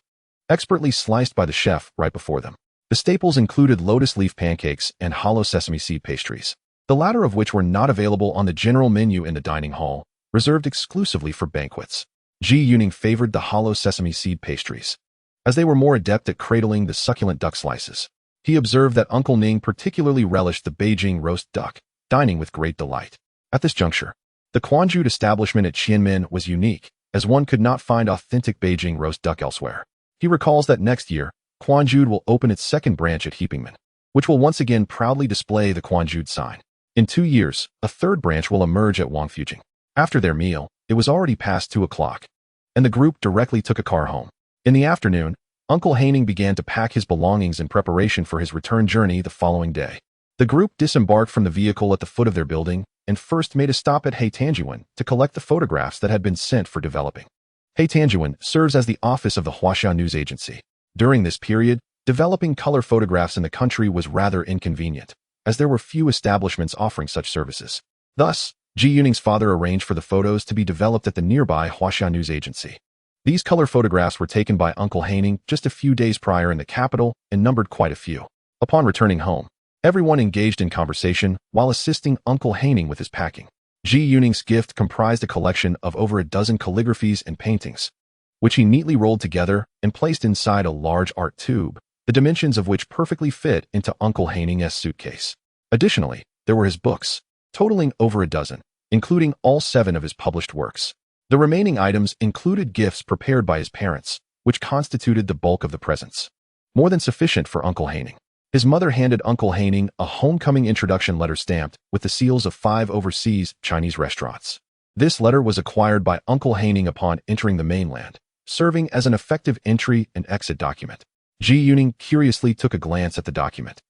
expertly sliced by the chef right before them. The staples included lotus leaf pancakes and hollow sesame seed pastries, the latter of which were not available on the general menu in the dining hall, reserved exclusively for banquets. Ji Yuning favored the hollow sesame seed pastries, as they were more adept at cradling the succulent duck slices. He observed that Uncle Ning particularly relished the Beijing roast duck, dining with great delight. At this juncture, the Quanjude establishment at Qianmen was unique, as one could not find authentic Beijing roast duck elsewhere. He recalls that next year, Quanjude will open its second branch at Heapingman, which will once again proudly display the Quanjude sign. In 2 years, a third branch will emerge at Wangfujing. After their meal, it was already past 2 o'clock, and the group directly took a car home. In the afternoon, Uncle Haining began to pack his belongings in preparation for his return journey the following day. The group disembarked from the vehicle at the foot of their building and first made a stop at Heitanjuan to collect the photographs that had been sent for developing. Heitanjuan serves as the office of the Huaxia news agency. During this period, developing color photographs in the country was rather inconvenient, as there were few establishments offering such services. Thus, Ji Yuning's father arranged for the photos to be developed at the nearby Huaxia news agency. These color photographs were taken by Uncle Haining just a few days prior in the capital and numbered quite a few. Upon returning home, everyone engaged in conversation while assisting Uncle Haining with his packing. Ji Yuning's gift comprised a collection of over a dozen calligraphies and paintings, which he neatly rolled together and placed inside a large art tube, the dimensions of which perfectly fit into Uncle Haining's suitcase. Additionally, there were his books, totaling over a dozen, including all 7 of his published works. The remaining items included gifts prepared by his parents, which constituted the bulk of the presents. More than sufficient for Uncle Haining. His mother handed Uncle Haining a homecoming introduction letter stamped with the seals of 5 overseas Chinese restaurants. This letter was acquired by Uncle Haining upon entering the mainland, serving as an effective entry and exit document. Ji Yuning curiously took a glance at the document,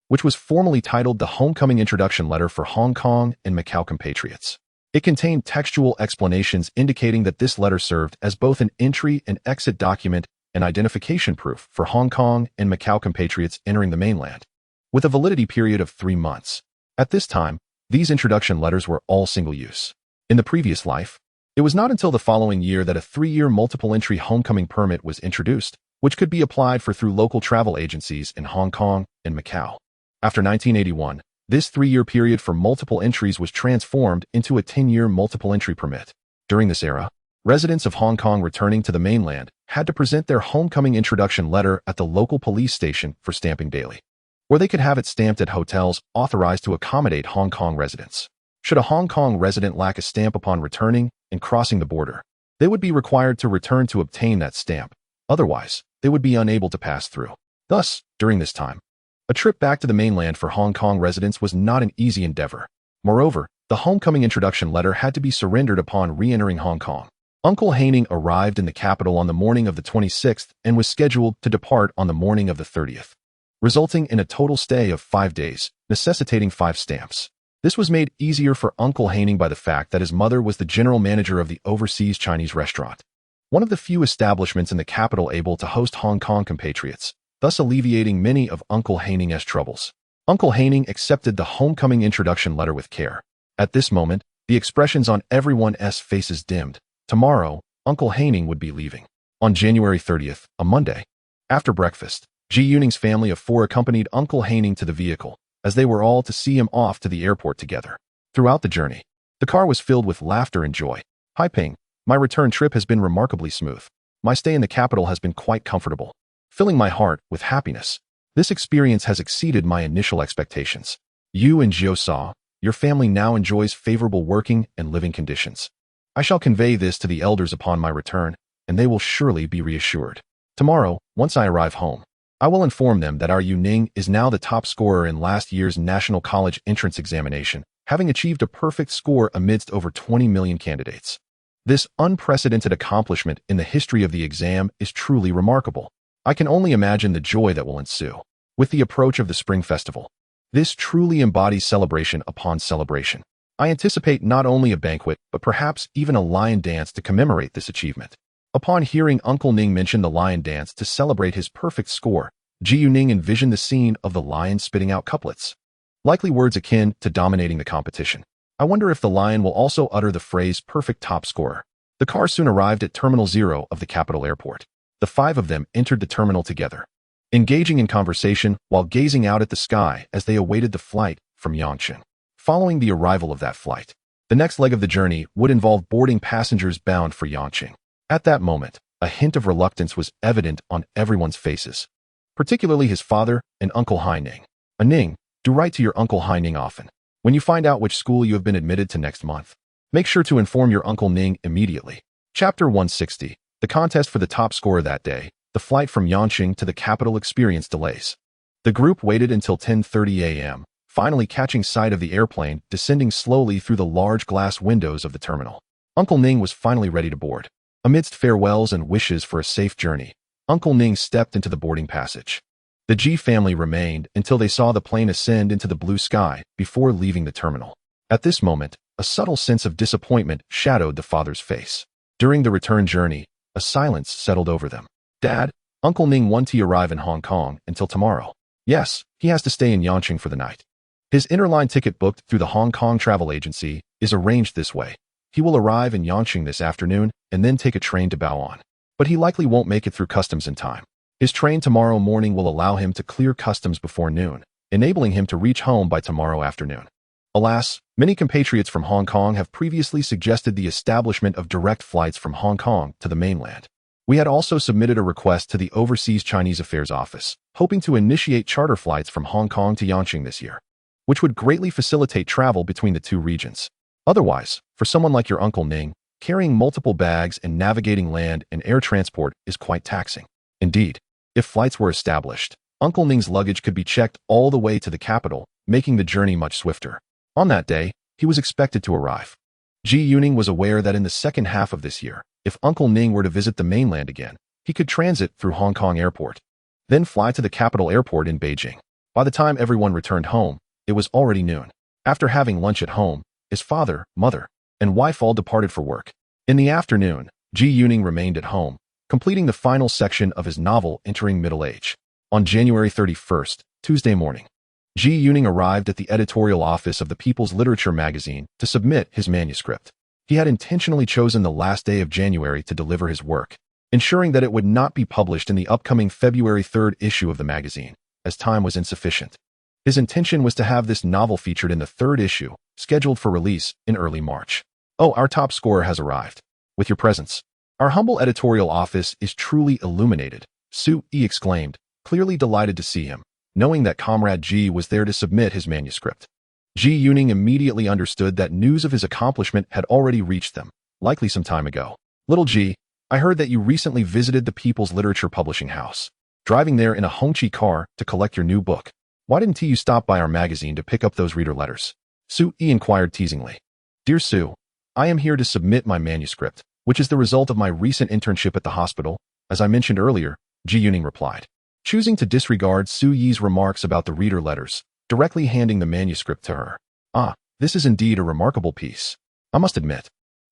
which was formally titled the Homecoming Introduction Letter for Hong Kong and Macau Compatriots. It contained textual explanations indicating that this letter served as both an entry and exit document and identification proof for Hong Kong and Macau compatriots entering the mainland, with a validity period of 3 months. At this time, these introduction letters were all single-use. In the previous life, it was not until the following year that a 3-year multiple-entry homecoming permit was introduced, which could be applied for through local travel agencies in Hong Kong and Macau. After 1981, this 3-year period for multiple entries was transformed into a 10-year multiple-entry permit. During this era, residents of Hong Kong returning to the mainland had to present their homecoming introduction letter at the local police station for stamping daily, where they could have it stamped at hotels authorized to accommodate Hong Kong residents. Should a Hong Kong resident lack a stamp upon returning and crossing the border, they would be required to return to obtain that stamp. Otherwise, they would be unable to pass through. Thus, during this time, a trip back to the mainland for Hong Kong residents was not an easy endeavor. Moreover, the homecoming introduction letter had to be surrendered upon re-entering Hong Kong. Uncle Haining arrived in the capital on the morning of the 26th and was scheduled to depart on the morning of the 30th, resulting in a total stay of 5 days, necessitating 5 stamps. This was made easier for Uncle Haining by the fact that his mother was the general manager of the overseas Chinese restaurant, one of the few establishments in the capital able to host Hong Kong compatriots, thus alleviating many of Uncle Haining's troubles. Uncle Haining accepted the homecoming introduction letter with care. At this moment, the expressions on everyone's faces dimmed. Tomorrow, Uncle Haining would be leaving. On January 30th, a Monday, after breakfast, Ji Yuning's family of 4 accompanied Uncle Haining to the vehicle, as they were all to see him off to the airport together. Throughout the journey, the car was filled with laughter and joy. "Hi Ping, my return trip has been remarkably smooth. My stay in the capital has been quite comfortable, filling my heart with happiness. This experience has exceeded my initial expectations. You and Jiu saw, your family now enjoys favorable working and living conditions. I shall convey this to the elders upon my return, and they will surely be reassured. Tomorrow, once I arrive home, I will inform them that our Yu Ning is now the top scorer in last year's National College Entrance Examination, having achieved a perfect score amidst over 20 million candidates. This unprecedented accomplishment in the history of the exam is truly remarkable. I can only imagine the joy that will ensue. With the approach of the Spring Festival, this truly embodies celebration upon celebration. I anticipate not only a banquet, but perhaps even a lion dance to commemorate this achievement. Upon hearing Uncle Ning mention the lion dance to celebrate his perfect score, Jiu Ning envisioned the scene of the lion spitting out couplets, likely words akin to dominating the competition. I wonder if the lion will also utter the phrase perfect top scorer. The car soon arrived at Terminal 0 of the capital airport. The five of them entered the terminal together, engaging in conversation while gazing out at the sky as they awaited the flight from Yangqing. Following the arrival of that flight, the next leg of the journey would involve boarding passengers bound for Yangqing. At that moment, a hint of reluctance was evident on everyone's faces, particularly his father and Uncle Hai Ning. Ning, do write to your Uncle Hai Ning often. When you find out which school you have been admitted to next month, make sure to inform your Uncle Ning immediately. Chapter 160. The contest for the top scorer that day, the flight from Yangqing to the capital experienced delays. The group waited until 10:30 a.m., finally catching sight of the airplane descending slowly through the large glass windows of the terminal. Uncle Ning was finally ready to board. Amidst farewells and wishes for a safe journey, Uncle Ning stepped into the boarding passage. The Ji family remained until they saw the plane ascend into the blue sky before leaving the terminal. At this moment, a subtle sense of disappointment shadowed the father's face. During the return journey, a silence settled over them. Dad, Uncle Ning won't arrive in Hong Kong until tomorrow. Yes, he has to stay in Yangqing for the night. His interline ticket booked through the Hong Kong travel agency is arranged this way. He will arrive in Yangqing this afternoon and then take a train to Bao'an. But he likely won't make it through customs in time. His train tomorrow morning will allow him to clear customs before noon, enabling him to reach home by tomorrow afternoon. Alas, many compatriots from Hong Kong have previously suggested the establishment of direct flights from Hong Kong to the mainland. We had also submitted a request to the Overseas Chinese Affairs Office, hoping to initiate charter flights from Hong Kong to Yangqing this year, which would greatly facilitate travel between the two regions. Otherwise, for someone like your Uncle Ning, carrying multiple bags and navigating land and air transport is quite taxing. Indeed, if flights were established, Uncle Ning's luggage could be checked all the way to the capital, making the journey much swifter. On that day, he was expected to arrive. Ji Ning was aware that in the second half of this year, if Uncle Ning were to visit the mainland again, he could transit through Hong Kong Airport, then fly to the capital airport in Beijing. By the time everyone returned home, it was already noon. After having lunch at home, his father, mother, and wife all departed for work. In the afternoon, Ji Ning remained at home, completing the final section of his novel Entering Middle Age. On January 31st, Tuesday morning, Ji Ning arrived at the editorial office of the People's Literature magazine to submit his manuscript. He had intentionally chosen the last day of January to deliver his work, ensuring that it would not be published in the upcoming February 3rd issue of the magazine, as time was insufficient. His intention was to have this novel featured in the third issue, scheduled for release in early March. Oh, our top scorer has arrived. With your presence, our humble editorial office is truly illuminated, Zhu Lin exclaimed, clearly delighted to see him, knowing that Comrade Ji was there to submit his manuscript. Ji Ning immediately understood that news of his accomplishment had already reached them, likely some time ago. Little Ji, I heard that you recently visited the People's Literature Publishing House, driving there in a Hongqi car to collect your new book. Why didn't you stop by our magazine to pick up those reader letters? Zhu Lin inquired teasingly. Dear Sue, I am here to submit my manuscript, which is the result of my recent internship at the hospital, as I mentioned earlier, Ji Ning replied, choosing to disregard Su Yi's remarks about the reader letters, directly handing the manuscript to her. Ah, this is indeed a remarkable piece. I must admit,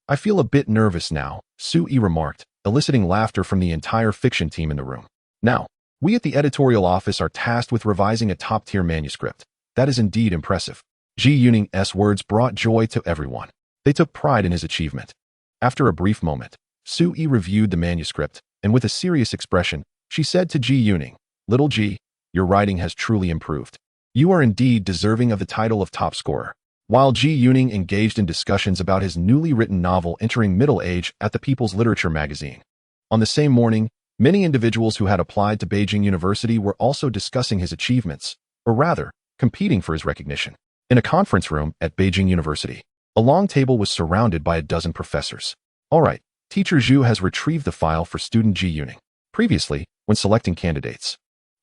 I feel a bit nervous now, Su Yi remarked, eliciting laughter from the entire fiction team in the room. Now, we at the editorial office are tasked with revising a top-tier manuscript. That is indeed impressive. Ji Ning's words brought joy to everyone. They took pride in his achievement. After a brief moment, Su Yi reviewed the manuscript, and with a serious expression, she said to Ji Ning, Little Ji, your writing has truly improved. You are indeed deserving of the title of top scorer. While Ji Ning engaged in discussions about his newly written novel Entering Middle Age at the People's Literature magazine. On the same morning, many individuals who had applied to Beijing University were also discussing his achievements, or rather, competing for his recognition. In a conference room at Beijing University, a long table was surrounded by a dozen professors. All right, Teacher Zhu has retrieved the file for student Ji Yuning. Previously, when selecting candidates,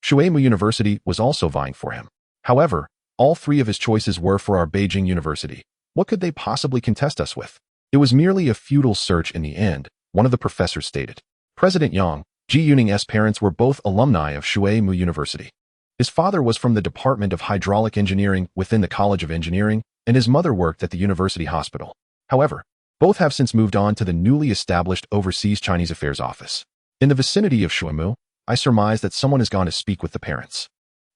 Shuaimu University was also vying for him. However, all three of his choices were for our Beijing University. What could they possibly contest us with? It was merely a futile search in the end, one of the professors stated. President Yang, Ji Yuning's parents were both alumni of Shuaimu University. His father was from the Department of Hydraulic Engineering within the College of Engineering, and his mother worked at the university hospital. However, both have since moved on to the newly established Overseas Chinese Affairs Office. In the vicinity of Shuaimu, I surmise that someone has gone to speak with the parents.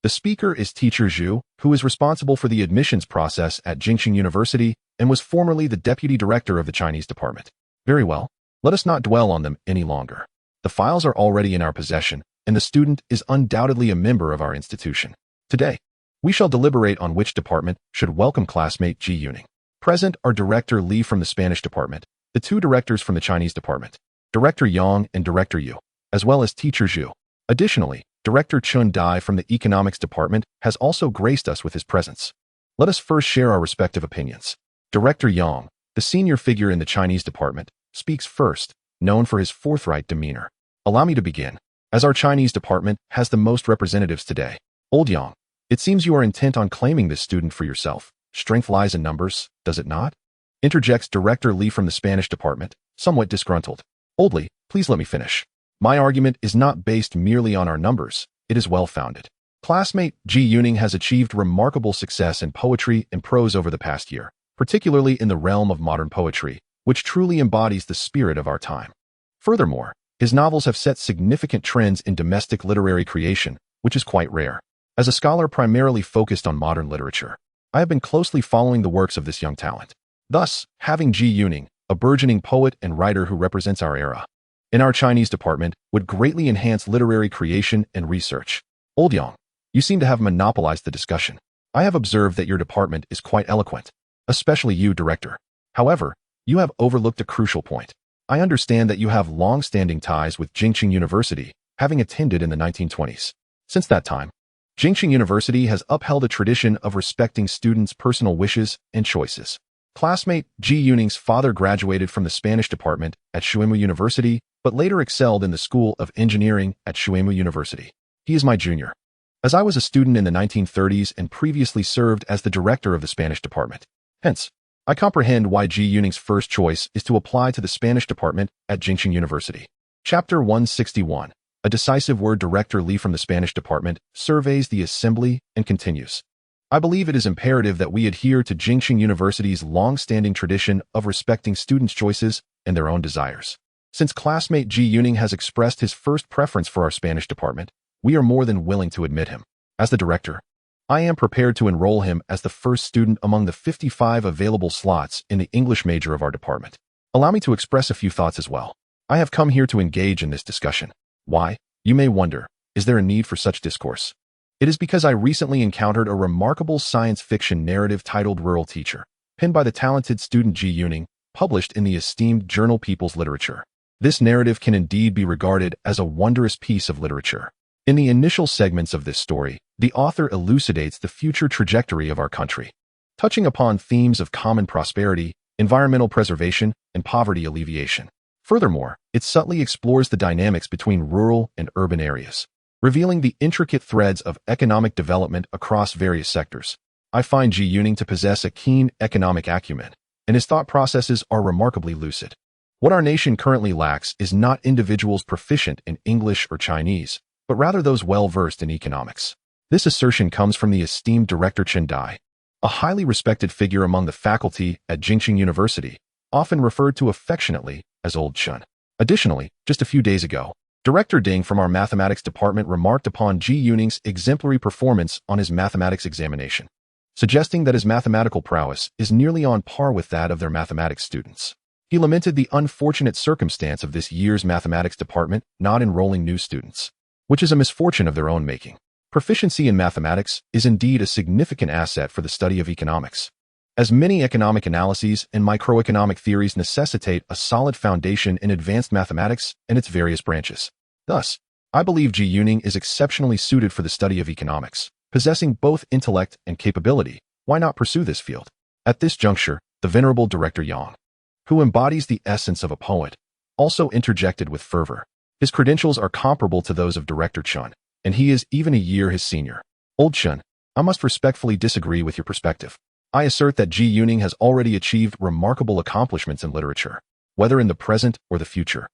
The speaker is Teacher Zhu, who is responsible for the admissions process at Jingxing University and was formerly the deputy director of the Chinese department. Very well, let us not dwell on them any longer. The files are already in our possession, and the student is undoubtedly a member of our institution. Today, we shall deliberate on which department should welcome classmate Ji Yuning. Present are Director Li from the Spanish department, the two directors from the Chinese department, Director Yang and Director Yu, as well as Teacher Zhu. Additionally, Director Chun Dai from the Economics Department has also graced us with his presence. Let us first share our respective opinions. Director Yang, the senior figure in the Chinese department, speaks first, known for his forthright demeanor. Allow me to begin, as our Chinese department has the most representatives today. Old Yang, it seems you are intent on claiming this student for yourself. Strength lies in numbers, does it not? Interjects Director Li from the Spanish department, somewhat disgruntled. Old Li, please let me finish. My argument is not based merely on our numbers, it is well-founded. Classmate Ji Yuning has achieved remarkable success in poetry and prose over the past year, particularly in the realm of modern poetry, which truly embodies the spirit of our time. Furthermore, his novels have set significant trends in domestic literary creation, which is quite rare. As a scholar primarily focused on modern literature, I have been closely following the works of this young talent. Thus, having Ji Yuning, a burgeoning poet and writer who represents our era, in our Chinese department would greatly enhance literary creation and research. Old Yang, you seem to have monopolized the discussion. I have observed that your department is quite eloquent, especially you, Director. However, you have overlooked a crucial point. I understand that you have long-standing ties with Jingxing University, having attended in the 1920s. Since that time, Jingxing University has upheld a tradition of respecting students' personal wishes and choices. Classmate Ji Yuning's father graduated from the Spanish department at Shuaimu University, but later excelled in the School of Engineering at Shuaimu University. He is my junior, as I was a student in the 1930s and previously served as the director of the Spanish department. Hence, I comprehend why Ji Yuning's first choice is to apply to the Spanish department at Jingxing University. Chapter 161. A decisive word. Director Li from the Spanish department surveys the assembly and continues. I believe it is imperative that we adhere to Jingxing University's long-standing tradition of respecting students' choices and their own desires. Since classmate Ji Yuning has expressed his first preference for our Spanish department, we are more than willing to admit him. As the director, I am prepared to enroll him as the first student among the 55 available slots in the English major of our department. Allow me to express a few thoughts as well. I have come here to engage in this discussion. Why? You may wonder, is there a need for such discourse? It is because I recently encountered a remarkable science fiction narrative titled Rural Teacher, penned by the talented student Ji Yuning, published in the esteemed journal People's Literature. This narrative can indeed be regarded as a wondrous piece of literature. In the initial segments of this story, the author elucidates the future trajectory of our country, touching upon themes of common prosperity, environmental preservation, and poverty alleviation. Furthermore, it subtly explores the dynamics between rural and urban areas, revealing the intricate threads of economic development across various sectors. I find Ji Yuning to possess a keen economic acumen, and his thought processes are remarkably lucid. What our nation currently lacks is not individuals proficient in English or Chinese, but rather those well-versed in economics. This assertion comes from the esteemed Director Chun Dai, a highly respected figure among the faculty at Jingxing University, often referred to affectionately as Old Chun. Additionally, just a few days ago, Director Ding from our mathematics department remarked upon Ji Yuning's exemplary performance on his mathematics examination, suggesting that his mathematical prowess is nearly on par with that of their mathematics students. He lamented the unfortunate circumstance of this year's mathematics department not enrolling new students, which is a misfortune of their own making. Proficiency in mathematics is indeed a significant asset for the study of economics, as many economic analyses and microeconomic theories necessitate a solid foundation in advanced mathematics and its various branches. Thus, I believe Ji Yuning is exceptionally suited for the study of economics, possessing both intellect and capability, why not pursue this field? At this juncture, the venerable Director Yang, who embodies the essence of a poet, also interjected with fervor. His credentials are comparable to those of Director Chun, and he is even a year his senior. Old Chun, I must respectfully disagree with your perspective. I assert that Ji Yuning has already achieved remarkable accomplishments in literature, whether in the present or the future.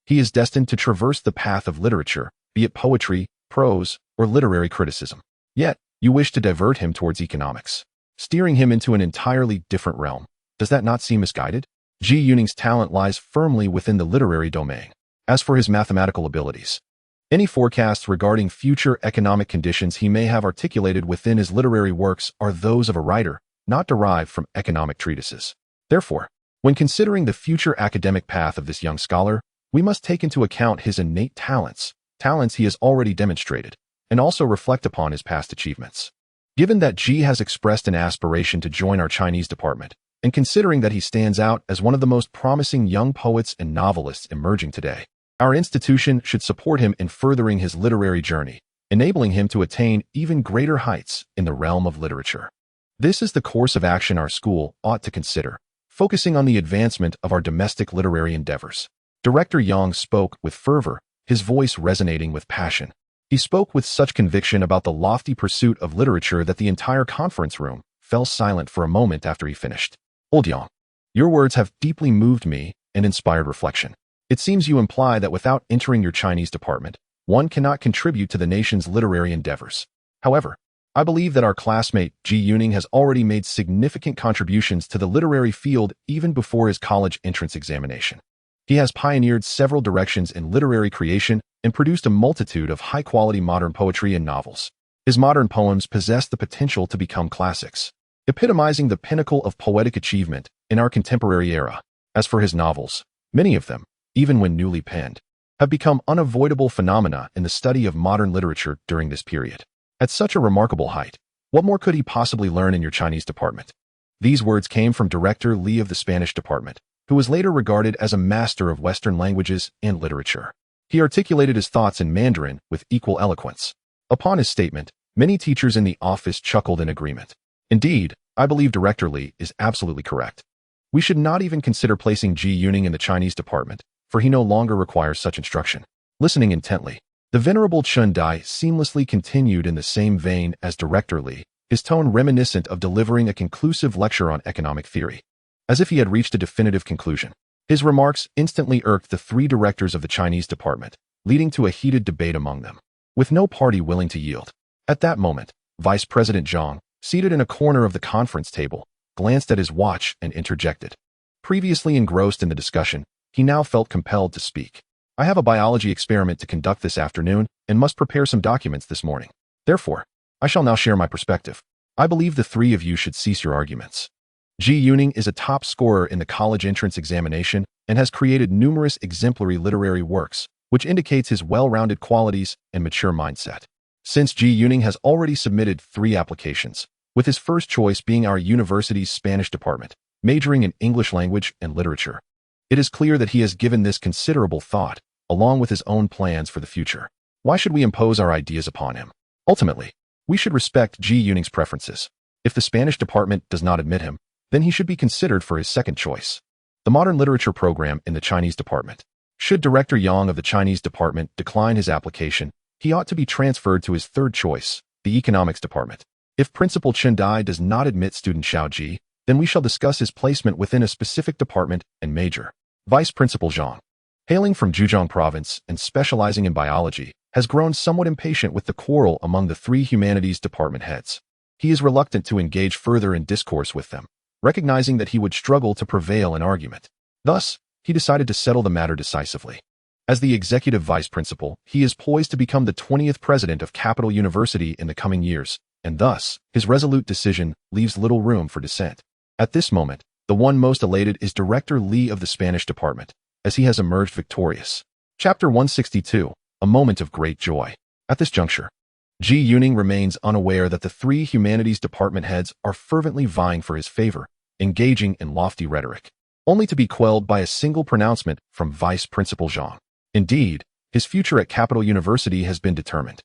He is destined to traverse the path of literature, be it poetry, prose, or literary criticism. Yet, you wish to divert him towards economics, steering him into an entirely different realm. Does that not seem misguided? Ji Yuning's talent lies firmly within the literary domain. As for his mathematical abilities, any forecasts regarding future economic conditions he may have articulated within his literary works are those of a writer, not derived from economic treatises. Therefore, when considering the future academic path of this young scholar, we must take into account his innate talents he has already demonstrated, and also reflect upon his past achievements. Given that Ji has expressed an aspiration to join our Chinese department, and considering that he stands out as one of the most promising young poets and novelists emerging today, our institution should support him in furthering his literary journey, enabling him to attain even greater heights in the realm of literature. This is the course of action our school ought to consider, focusing on the advancement of our domestic literary endeavors. Director Yang spoke with fervor, his voice resonating with passion. He spoke with such conviction about the lofty pursuit of literature that the entire conference room fell silent for a moment after he finished. Old Yang, your words have deeply moved me and inspired reflection. It seems you imply that without entering your Chinese department, one cannot contribute to the nation's literary endeavors. However, I believe that our classmate Ji Yuning has already made significant contributions to the literary field even before his college entrance examination. He has pioneered several directions in literary creation and produced a multitude of high-quality modern poetry and novels. His modern poems possess the potential to become classics, epitomizing the pinnacle of poetic achievement in our contemporary era. As for his novels, many of them, even when newly penned, have become unavoidable phenomena in the study of modern literature during this period. At such a remarkable height, what more could he possibly learn in your Chinese department? These words came from Director Li of the Spanish department, who was later regarded as a master of Western languages and literature. He articulated his thoughts in Mandarin with equal eloquence. Upon his statement, many teachers in the office chuckled in agreement. Indeed, I believe Director Li is absolutely correct. We should not even consider placing Ji Yuning in the Chinese department, for he no longer requires such instruction. Listening intently, the venerable Chun Dai seamlessly continued in the same vein as Director Li, his tone reminiscent of delivering a conclusive lecture on economic theory. As if he had reached a definitive conclusion, his remarks instantly irked the three directors of the Chinese department, leading to a heated debate among them, with no party willing to yield. At that moment, Vice President Zhang, seated in a corner of the conference table, glanced at his watch and interjected. Previously engrossed in the discussion, he now felt compelled to speak. I have a biology experiment to conduct this afternoon and must prepare some documents this morning. Therefore, I shall now share my perspective. I believe the three of you should cease your arguments. Ji Yuning is a top scorer in the college entrance examination and has created numerous exemplary literary works, which indicates his well-rounded qualities and mature mindset. Since Ji Yuning has already submitted 3 applications, with his first choice being our university's Spanish department, majoring in English language and literature, it is clear that he has given this considerable thought, along with his own plans for the future. Why should we impose our ideas upon him? Ultimately, we should respect Ji Yuning's preferences. If the Spanish department does not admit him, then he should be considered for his second choice, the modern literature program in the Chinese department. Should Director Yang of the Chinese department decline his application, he ought to be transferred to his third choice, the economics department. If Principal Chen Dai does not admit student Xiao Ji, then we shall discuss his placement within a specific department and major. Vice Principal Zhang, hailing from Zhejiang province and specializing in biology, has grown somewhat impatient with the quarrel among the 3 humanities department heads. He is reluctant to engage further in discourse with them, recognizing that he would struggle to prevail in argument. Thus, he decided to settle the matter decisively. As the executive vice principal, he is poised to become the 20th president of Capital University in the coming years, and thus, his resolute decision leaves little room for dissent. At this moment, the one most elated is Director Li of the Spanish department, as he has emerged victorious. Chapter 162, A Moment of Great Joy. At this juncture, Ji Yuning remains unaware that the 3 humanities department heads are fervently vying for his favor, engaging in lofty rhetoric, only to be quelled by a single pronouncement from Vice Principal Zhang. Indeed, his future at Capital University has been determined.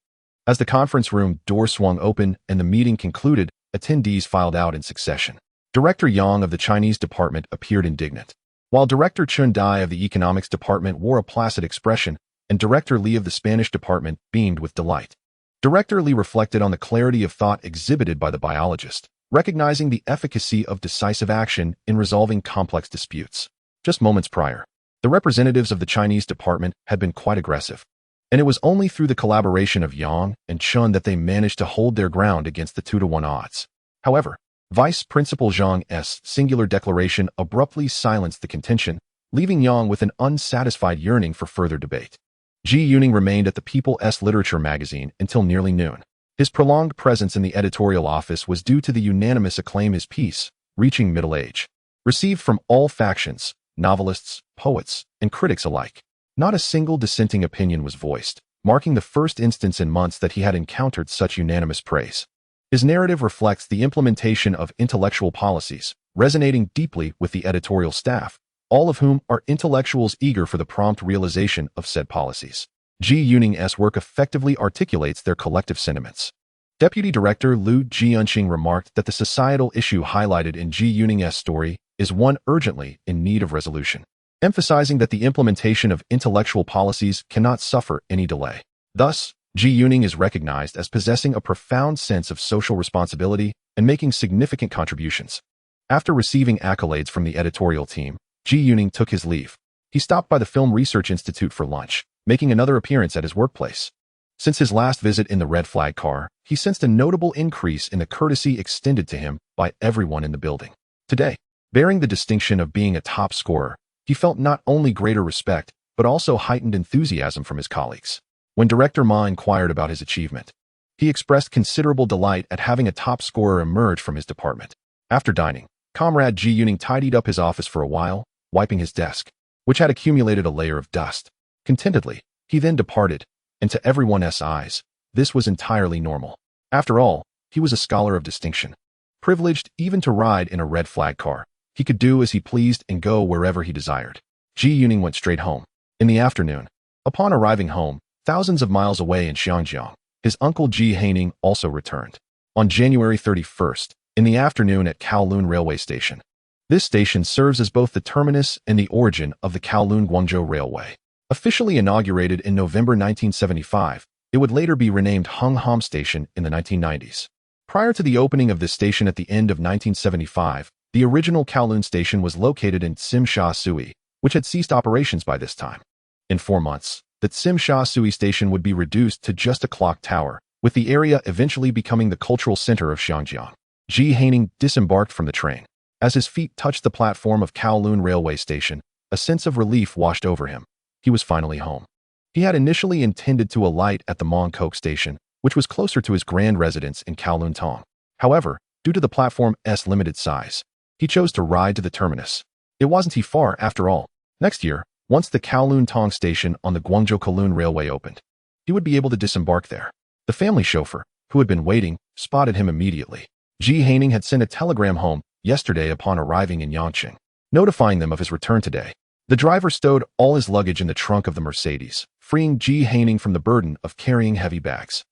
As the conference room door swung open and the meeting concluded, attendees filed out in succession. Director Yang of the Chinese department appeared indignant, while Director Chun Dai of the economics department wore a placid expression, and Director Li of the Spanish department beamed with delight. Director Li reflected on the clarity of thought exhibited by the biologist, recognizing the efficacy of decisive action in resolving complex disputes. Just moments prior, the representatives of the Chinese department had been quite aggressive, and it was only through the collaboration of Yang and Chun that they managed to hold their ground against the 2-to-1 odds. However, Vice Principal Zhang's singular declaration abruptly silenced the contention, leaving Yang with an unsatisfied yearning for further debate. Ji Yuning remained at the People's Literature magazine until nearly noon. His prolonged presence in the editorial office was due to the unanimous acclaim his piece, reaching middle age, received from all factions, novelists, poets, and critics alike. Not a single dissenting opinion was voiced, marking the first instance in months that he had encountered such unanimous praise. His narrative reflects the implementation of intellectual policies, resonating deeply with the editorial staff, all of whom are intellectuals eager for the prompt realization of said policies. Ji Yuning's work effectively articulates their collective sentiments. Deputy Director Liu Jianqing remarked that the societal issue highlighted in Ji Yuning's story is one urgently in need of resolution, emphasizing that the implementation of intellectual policies cannot suffer any delay. Thus, Ji Yuning is recognized as possessing a profound sense of social responsibility and making significant contributions. After receiving accolades from the editorial team, Ji Yuning took his leave. He stopped by the Film Research Institute for lunch, making another appearance at his workplace. Since his last visit in the red flag car, he sensed a notable increase in the courtesy extended to him by everyone in the building. Today, bearing the distinction of being a top scorer, he felt not only greater respect, but also heightened enthusiasm from his colleagues. When Director Ma inquired about his achievement, he expressed considerable delight at having a top scorer emerge from his department. After dining, Comrade Ji Yuning tidied up his office for a while, wiping his desk, which had accumulated a layer of dust. Contentedly, he then departed, and to everyone's eyes, this was entirely normal. After all, he was a scholar of distinction. Privileged even to ride in a red flag car, he could do as he pleased and go wherever he desired. Ji Yuning went straight home. In the afternoon, upon arriving home, thousands of miles away in Xiangjiang, his uncle Ji Haining also returned. On January 31st, in the afternoon at Kowloon Railway Station. This station serves as both the terminus and the origin of the Kowloon-Guangzhou Railway. Officially inaugurated in November 1975, it would later be renamed Hung Hom Station in the 1990s. Prior to the opening of this station at the end of 1975, the original Kowloon station was located in Tsim Sha Tsui, which had ceased operations by this time. In 4 months, the Tsim Sha Tsui station would be reduced to just a clock tower, with the area eventually becoming the cultural center of Xiangjiang. Ji Haining disembarked from the train. As his feet touched the platform of Kowloon Railway Station, a sense of relief washed over him. He was finally home. He had initially intended to alight at the Mong Kok station, which was closer to his grand residence in Kowloon Tong. However, due to the platform's limited size, he chose to ride to the terminus. It wasn't he far, after all. Next year, once the Kowloon Tong station on the Guangzhou-Kowloon Railway opened, he would be able to disembark there. The family chauffeur, who had been waiting, spotted him immediately. Ji Haining had sent a telegram home yesterday upon arriving in Yangqing, notifying them of his return today. The driver stowed all his luggage in the trunk of the Mercedes, freeing Ji Haining from the burden of carrying heavy bags.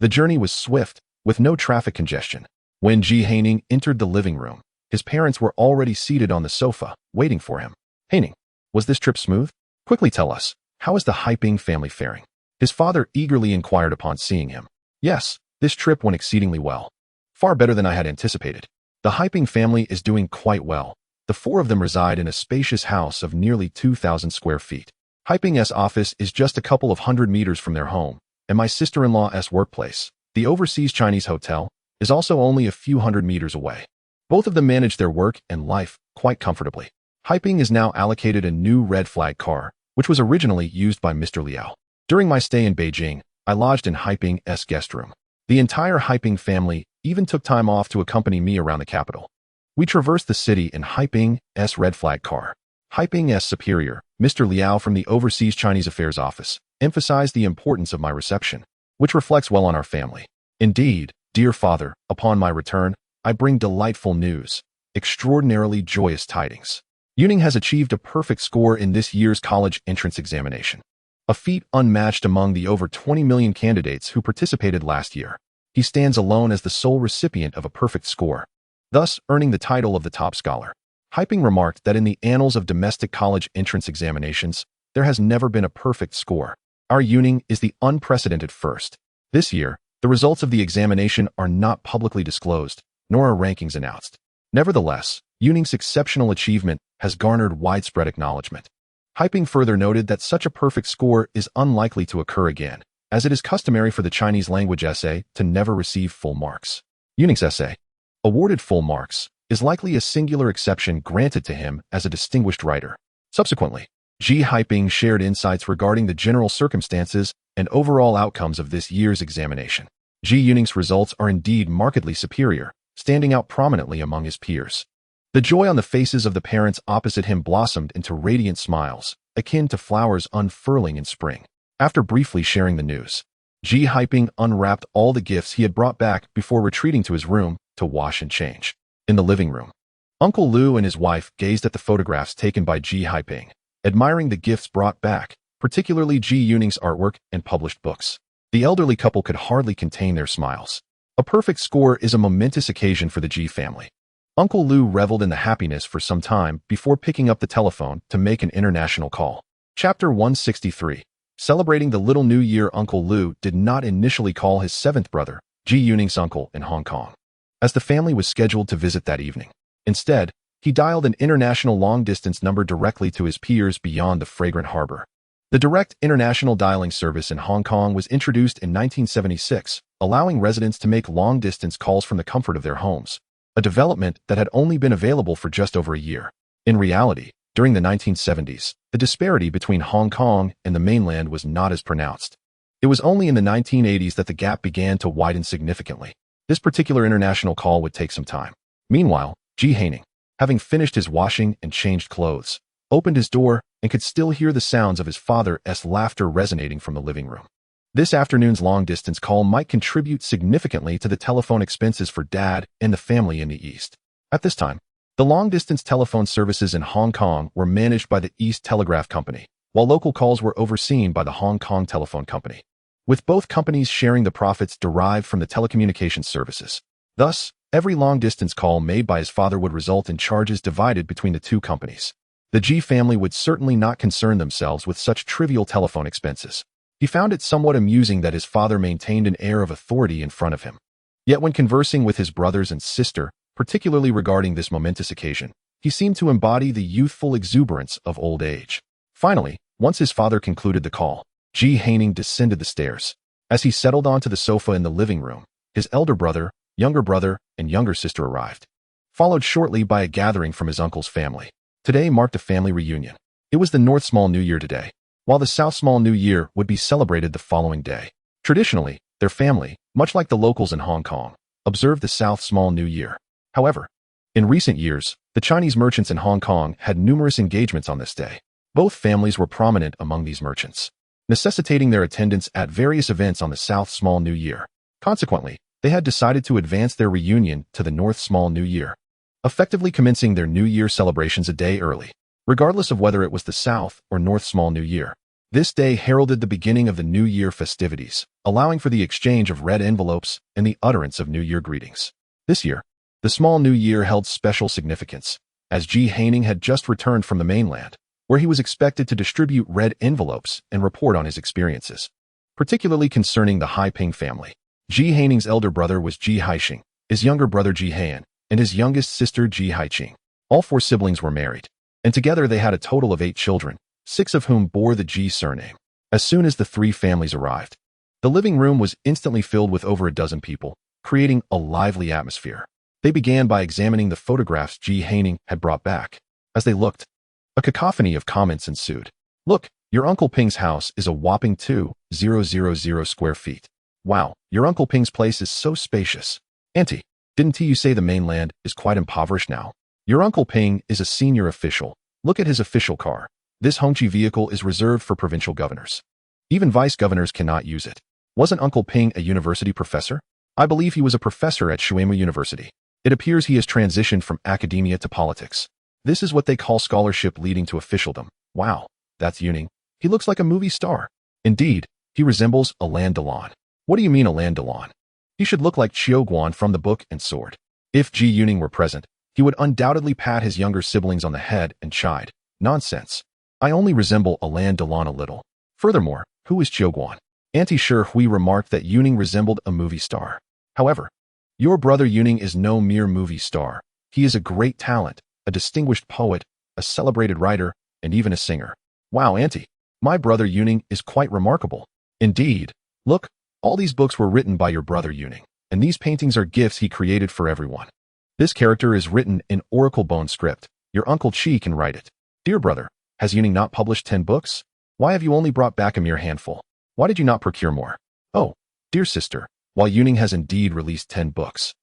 The journey was swift, with no traffic congestion. When Ji Haining entered the living room, his parents were already seated on the sofa, waiting for him. Haining, was this trip smooth? Quickly tell us, how is the Haiping family faring? His father eagerly inquired upon seeing him. Yes, this trip went exceedingly well. Far better than I had anticipated. The Haiping family is doing quite well. The 4 of them reside in a spacious house of nearly 2,000 square feet. Haiping's office is just a couple of 100 meters from their home, and my sister-in-law's workplace, the Overseas Chinese Hotel, is also only a few 100 meters away. Both of them manage their work and life quite comfortably. Haiping is now allocated a new red flag car, which was originally used by Mr. Liao. During my stay in Beijing, I lodged in Haiping's guest room. The entire Haiping family even took time off to accompany me around the capital. We traversed the city in Haiping's red flag car. Haiping's superior, Mr. Liao from the Overseas Chinese Affairs Office, emphasized the importance of my reception, which reflects well on our family. Indeed, dear father, upon my return, I bring delightful news, extraordinarily joyous tidings. Yuning has achieved a perfect score in this year's college entrance examination, a feat unmatched among the over 20 million candidates who participated last year. he stands alone as the sole recipient of a perfect score, thus earning the title of the top scholar. Hyping remarked that in the annals of domestic college entrance examinations, there has never been a perfect score. Our Yuning is the unprecedented first. This year, the results of the examination are not publicly disclosed, nor are rankings announced. Nevertheless, Yuning's exceptional achievement has garnered widespread acknowledgement. Hyping further noted that such a perfect score is unlikely to occur again, as it is customary for the Chinese language essay to never receive full marks. Yuning's essay, awarded full marks, is likely a singular exception granted to him as a distinguished writer. Subsequently, Zhi Haiping shared insights regarding the general circumstances and overall outcomes of this year's examination. Zhi Yuning's results are indeed markedly superior, standing out prominently among his peers. The joy on the faces of the parents opposite him blossomed into radiant smiles, akin to flowers unfurling in spring. After briefly sharing the news, Zhi Haiping unwrapped all the gifts he had brought back before retreating to his room to wash and change. In the living room, Uncle Lu and his wife gazed at the photographs taken by Zhi Haiping, admiring the gifts brought back, particularly Zhi Yuning's artwork and published books. The elderly couple could hardly contain their smiles. A perfect score is a momentous occasion for the Zhi family. Uncle Lu reveled in the happiness for some time before picking up the telephone to make an international call. Chapter 163. Celebrating the Little New Year. Uncle Lu did not initially call his seventh brother, Zhi Yuning's uncle, in Hong Kong, as the family was scheduled to visit that evening. Instead, he dialed an international long-distance number directly to his peers beyond the fragrant harbor. The direct international dialing service in Hong Kong was introduced in 1976, allowing residents to make long-distance calls from the comfort of their homes, a development that had only been available for just over a year. In reality, during the 1970s, the disparity between Hong Kong and the mainland was not as pronounced. It was only in the 1980s that the gap began to widen significantly. This particular international call would take some time. Meanwhile, Zhi Haiping, having finished his washing and changed clothes, opened his door and could still hear the sounds of his father's laughter resonating from the living room. This afternoon's long-distance call might contribute significantly to the telephone expenses for Dad and the family in the East. At this time, the long-distance telephone services in Hong Kong were managed by the East Telegraph Company, while local calls were overseen by the Hong Kong Telephone Company, with both companies sharing the profits derived from the telecommunications services. Thus, every long-distance call made by his father would result in charges divided between the two companies. The Zhi family would certainly not concern themselves with such trivial telephone expenses. He found it somewhat amusing that his father maintained an air of authority in front of him. Yet when conversing with his brothers and sister, particularly regarding this momentous occasion, he seemed to embody the youthful exuberance of old age. Finally, once his father concluded the call, Zhi Haiping descended the stairs. As he settled onto the sofa in the living room, his elder brother, younger brother, and younger sister arrived, followed shortly by a gathering from his uncle's family. Today marked a family reunion. It was the North Small New Year today, while the South Small New Year would be celebrated the following day. Traditionally, their family, much like the locals in Hong Kong, observed the South Small New Year. However, in recent years, the Chinese merchants in Hong Kong had numerous engagements on this day. Both families were prominent among these merchants, necessitating their attendance at various events on the South Small New Year. Consequently, they had decided to advance their reunion to the North Small New Year, effectively commencing their New Year celebrations a day early, regardless of whether it was the South or North Small New Year. This day heralded the beginning of the New Year festivities, allowing for the exchange of red envelopes and the utterance of New Year greetings. This year, the Small New Year held special significance, as Zhi Haiping had just returned from the mainland, where he was expected to distribute red envelopes and report on his experiences, particularly concerning the Haiping family. Zhi Haiping's elder brother was Zhi Haisheng, his younger brother Zhi Haiyan, and his youngest sister Zhi Haiqing. All four siblings were married, and together they had a total of 8 children, 6 of whom bore the Zhi surname. As soon as the 3 families arrived, the living room was instantly filled with over a dozen people, creating a lively atmosphere. They began by examining the photographs Zhi Haiping had brought back. As they looked, a cacophony of comments ensued. "Look, your Uncle Ping's house is a whopping 2,000 square feet. Wow, your Uncle Ping's place is so spacious. Auntie, didn't you say the mainland is quite impoverished now? Your Uncle Ping is a senior official. Look at his official car. This Hongqi vehicle is reserved for provincial governors. Even vice governors cannot use it. Wasn't Uncle Ping a university professor? I believe he was a professor at Shuimu University. It appears he has transitioned from academia to politics. This is what they call scholarship leading to officialdom. Wow, that's Yuning. He looks like a movie star. Indeed, he resembles Alain Delon." "What do you mean Alain Delon?" He should look like Qiu Guan from the Book and Sword. If Ji Yuning were present, he would undoubtedly pat his younger siblings on the head and chide, "Nonsense. I only resemble Alain Delon a little. Furthermore, who is Qiu Guan?" Auntie Shi Hui remarked that Yuning resembled a movie star. However, your brother Yuning is no mere movie star. He is a great talent, a distinguished poet, a celebrated writer, and even a singer. Wow, Auntie, my brother Yuning is quite remarkable. Indeed. Look, all these books were written by your brother Yuning, and these paintings are gifts he created for everyone. This character is written in Oracle Bone script. Your Uncle Chi can write it. Dear brother, has Yuning not published 10 books? Why have you only brought back a mere handful? Why did you not procure more? Oh, dear sister, while Yuning has indeed released 10 books,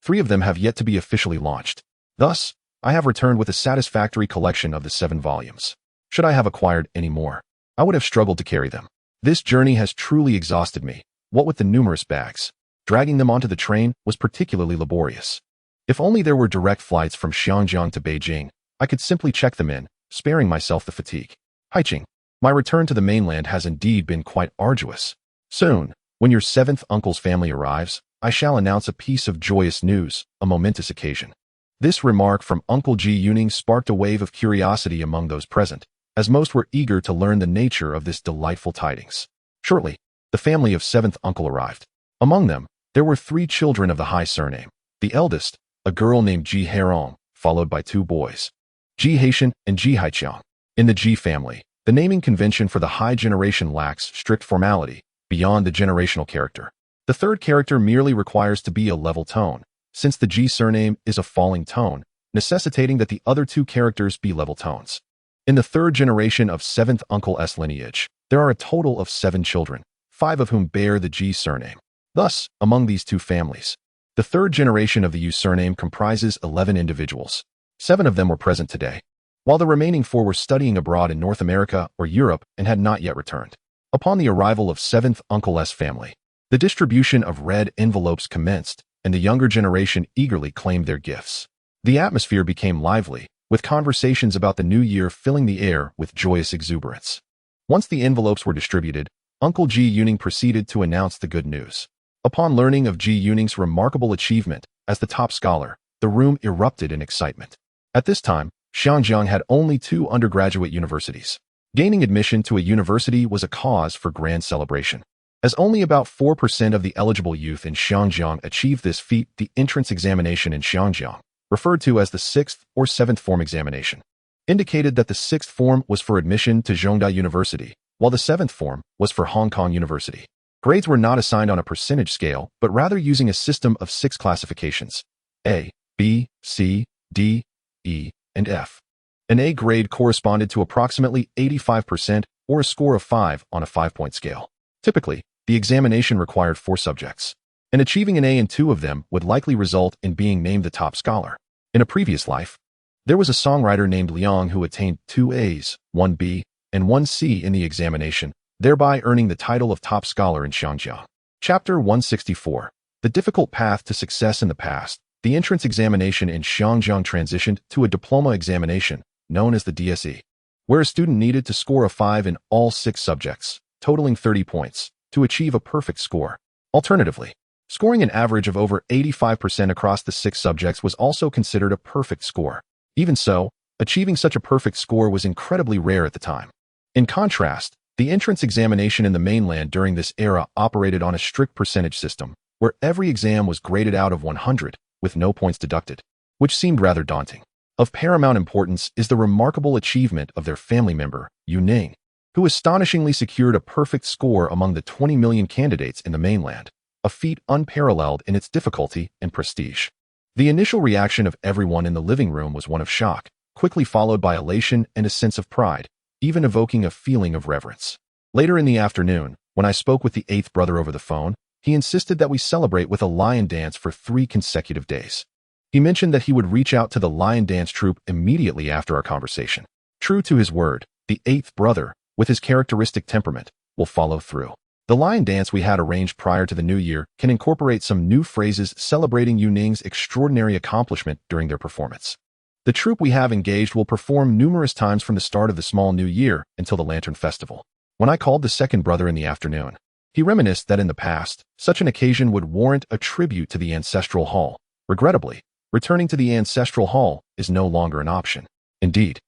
3 of them have yet to be officially launched. Thus, I have returned with a satisfactory collection of the 7 volumes. Should I have acquired any more, I would have struggled to carry them. This journey has truly exhausted me. What with the numerous bags, dragging them onto the train was particularly laborious. If only there were direct flights from Xiangjiang to Beijing, I could simply check them in, sparing myself the fatigue. Haiqing, my return to the mainland has indeed been quite arduous. Soon, when your 7th uncle's family arrives, I shall announce a piece of joyous news, a momentous occasion. This remark from Uncle Ji Yuning sparked a wave of curiosity among those present, as most were eager to learn the nature of this delightful tidings. Shortly, the family of 7th uncle arrived. Among them, there were 3 children of the high surname. The eldest, a girl named Ji Herong, followed by 2 boys, Ji Haitian and Ji Haiqiang. In the Ji family, the naming convention for the high generation lacks strict formality, beyond the generational character. The third character merely requires to be a level tone, since the Ji surname is a falling tone, necessitating that the other 2 characters be level tones. In the 3rd generation of 7th uncle's lineage, there are a total of 7 children, 5 of whom bear the Ji surname. Thus, among these 2 families, the 3rd generation of the Yu surname comprises 11 individuals. 7 of them were present today, while the remaining 4 were studying abroad in North America or Europe and had not yet returned. Upon the arrival of 7th uncle's family, the distribution of red envelopes commenced, and the younger generation eagerly claimed their gifts. The atmosphere became lively, with conversations about the new year filling the air with joyous exuberance. Once the envelopes were distributed, Uncle Ji Yuning proceeded to announce the good news. Upon learning of Ji Yuning's remarkable achievement as the top scholar, the room erupted in excitement. At this time, Xiangjiang had only 2 undergraduate universities. Gaining admission to a university was a cause for grand celebration. As only about 4% of the eligible youth in Xiangjiang achieved this feat, the entrance examination in Xiangjiang, referred to as the 6th or 7th form examination, indicated that the 6th form was for admission to Zhongda University, while the 7th form was for Hong Kong University. Grades were not assigned on a percentage scale, but rather using a system of 6 classifications: A, B, C, D, E, and F. An A grade corresponded to approximately 85% or a score of 5 on a 5-point scale. Typically, the examination required 4 subjects, and achieving an A in 2 of them would likely result in being named the top scholar. In a previous life, there was a songwriter named Liang who attained 2 A's, 1 B, and 1 C in the examination, thereby earning the title of top scholar in Xiangjiang. Chapter 164. The difficult path to success in the past. The entrance examination in Xiangjiang transitioned to a diploma examination, known as the DSE, where a student needed to score a 5 in all 6 subjects, totaling 30 points, to achieve a perfect score. Alternatively, scoring an average of over 85% across the 6 subjects was also considered a perfect score. Even so, achieving such a perfect score was incredibly rare at the time. In contrast, the entrance examination in the mainland during this era operated on a strict percentage system, where every exam was graded out of 100, with no points deducted, which seemed rather daunting. Of paramount importance is the remarkable achievement of their family member, Yu Ning, who astonishingly secured a perfect score among the 20 million candidates in the mainland, a feat unparalleled in its difficulty and prestige. The initial reaction of everyone in the living room was one of shock, quickly followed by elation and a sense of pride, even evoking a feeling of reverence. Later in the afternoon, when I spoke with the 8th brother over the phone, he insisted that we celebrate with a lion dance for 3 consecutive days. He mentioned that he would reach out to the lion dance troupe immediately after our conversation. True to his word, the 8th brother, with his characteristic temperament, will follow through. The lion dance we had arranged prior to the new year can incorporate some new phrases celebrating Yu Ning's extraordinary accomplishment during their performance. The troupe we have engaged will perform numerous times from the start of the small new year until the Lantern Festival. When I called the 2nd brother in the afternoon, He reminisced that in the past, such an occasion would warrant a tribute to the ancestral hall. Regrettably, returning to the ancestral hall is no longer an option. Indeed,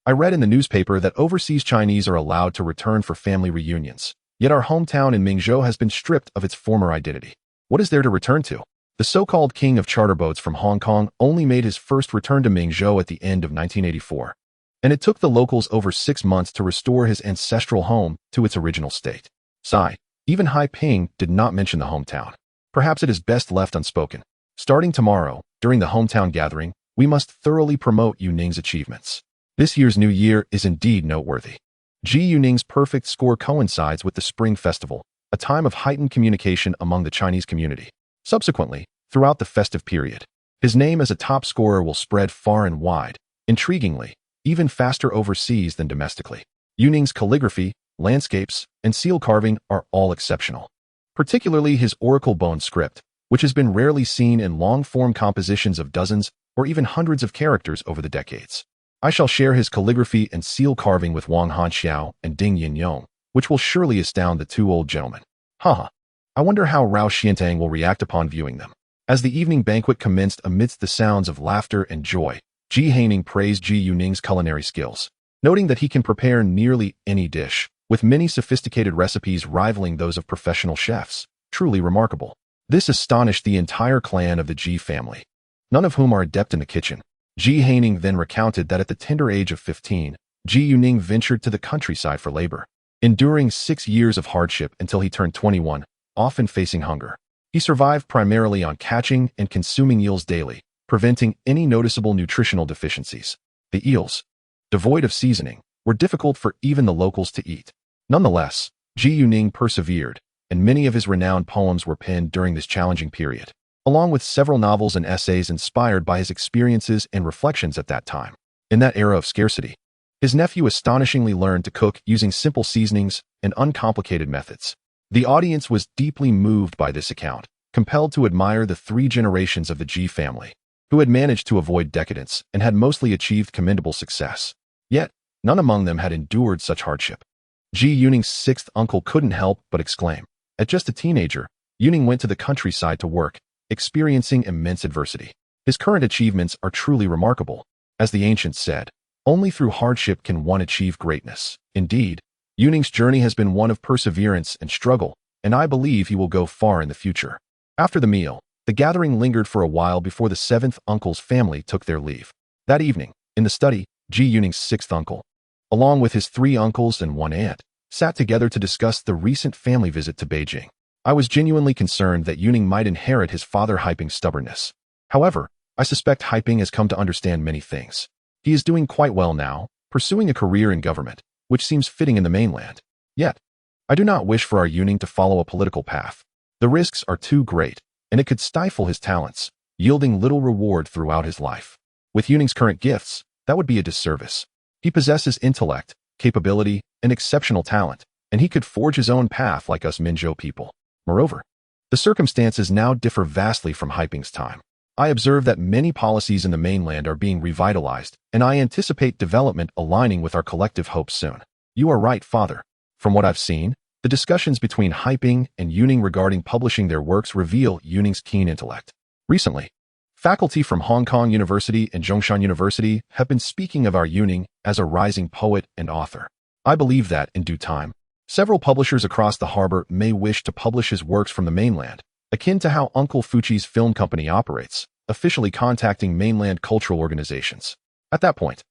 I read in the newspaper that overseas Chinese are allowed to return for family reunions, yet our hometown in Mingzhou has been stripped of its former identity. What is there to return to? The so-called king of charter boats from Hong Kong only made his first return to Mingzhou at the end of 1984, and it took the locals over 6 months to restore his ancestral home to its original state. Sigh. Even Hai Ping did not mention the hometown. Perhaps it is best left unspoken. Starting tomorrow, during the hometown gathering, we must thoroughly promote Yuning's achievements. This year's New Year is indeed noteworthy. Ji Yuning's perfect score coincides with the Spring Festival, a time of heightened communication among the Chinese community. Subsequently, throughout the festive period, his name as a top scorer will spread far and wide, intriguingly, even faster overseas than domestically. Yuning's calligraphy, landscapes, and seal carving are all exceptional. Particularly his oracle bone script, which has been rarely seen in long-form compositions of dozens or even hundreds of characters over the decades. I shall share his calligraphy and seal carving with Wang Hanxiao and Ding Yinyong, which will surely astound the two old gentlemen. Haha. I wonder how Rao Xiantang will react upon viewing them. As the evening banquet commenced amidst the sounds of laughter and joy, Ji Haining praised Ji Yuning's culinary skills, noting that he can prepare nearly any dish, with many sophisticated recipes rivaling those of professional chefs. Truly remarkable. This astonished the entire clan of the Ji family, none of whom are adept in the kitchen. Ji Haining then recounted that at the tender age of 15, Ji Yuning ventured to the countryside for labor, enduring 6 years of hardship until he turned 21, often facing hunger. He survived primarily on catching and consuming eels daily, preventing any noticeable nutritional deficiencies. The eels, devoid of seasoning, were difficult for even the locals to eat. Nonetheless, Ji Yuning persevered, and many of his renowned poems were penned during this challenging period, along with several novels and essays inspired by his experiences and reflections at that time. In that era of scarcity, his nephew astonishingly learned to cook using simple seasonings and uncomplicated methods. The audience was deeply moved by this account, compelled to admire the 3 generations of the Ji family, who had managed to avoid decadence and had mostly achieved commendable success. Yet, none among them had endured such hardship. Ji Yuning's 6th uncle couldn't help but exclaim. At just a teenager, Yuning went to the countryside to work, experiencing immense adversity. His current achievements are truly remarkable. As the ancients said, only through hardship can one achieve greatness. Indeed, Yuning's journey has been one of perseverance and struggle, and I believe he will go far in the future. After the meal, the gathering lingered for a while before the 7th uncle's family took their leave. That evening, in the study, Ji Yuning's 6th uncle, along with his 3 uncles and 1 aunt, sat together to discuss the recent family visit to Beijing. I was genuinely concerned that Yuning might inherit his father Hai Ping's stubbornness. However, I suspect Hai Ping has come to understand many things. He is doing quite well now, pursuing a career in government, which seems fitting in the mainland. Yet, I do not wish for our Yuning to follow a political path. The risks are too great, and it could stifle his talents, yielding little reward throughout his life. With Yuning's current gifts, that would be a disservice. He possesses intellect, capability, and exceptional talent, and he could forge his own path like us Minzhou people. Moreover, the circumstances now differ vastly from Hai Ping's time. I observe that many policies in the mainland are being revitalized, and I anticipate development aligning with our collective hopes soon. You are right, father. From what I've seen, the discussions between Hai Ping and Yuning regarding publishing their works reveal Yuning's keen intellect. Recently, faculty from Hong Kong University and Zhongshan University have been speaking of our Yuning as a rising poet and author. I believe that, in due time, several publishers across the harbor may wish to publish his works from the mainland, akin to how Uncle Fuchi's film company operates, officially contacting mainland cultural organizations. At that point,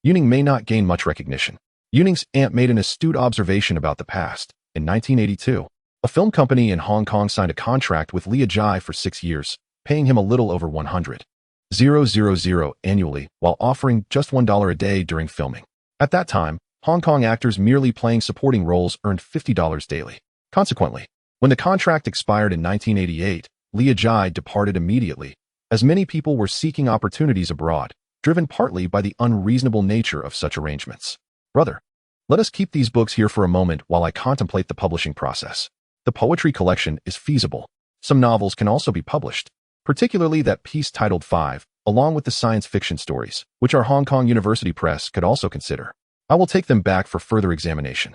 Yuning may not gain much recognition. Yuning's aunt made an astute observation about the past. In 1982, a film company in Hong Kong signed a contract with Lia Jai for 6 years, paying him a little over $100,000 annually while offering just $1 a day during filming. At that time, Hong Kong actors merely playing supporting roles earned $50 daily. Consequently, when the contract expired in 1988, Lia Jai departed immediately, as many people were seeking opportunities abroad, driven partly by the unreasonable nature of such arrangements. Brother, let us keep these books here for a moment while I contemplate the publishing process. The poetry collection is feasible. Some novels can also be published, particularly that piece titled 5, along with the science fiction stories, which our Hong Kong University Press could also consider. I will take them back for further examination.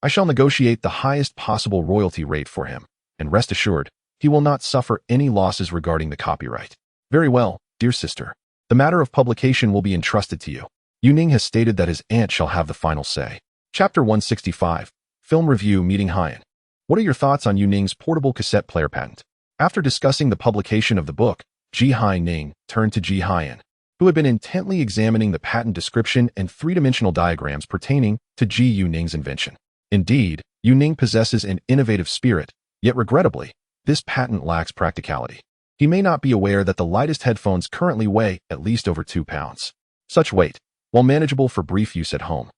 I shall negotiate the highest possible royalty rate for him, and rest assured, he will not suffer any losses regarding the copyright. Very well, dear sister. The matter of publication will be entrusted to you. Yu Ning has stated that his aunt shall have the final say. Chapter 165. Film Review Meeting Haiyan. What are your thoughts on Yu Ning's portable cassette player patent? After discussing the publication of the book, Ji Hai Ning turned to Ji Haiyan, who had been intently examining the patent description and three-dimensional diagrams pertaining to Ji Yu Ning's invention. Indeed, Yu Ning possesses an innovative spirit, yet regrettably, this patent lacks practicality. He may not be aware that the lightest headphones currently weigh at least over 2 pounds. Such weight, while manageable for brief use at home,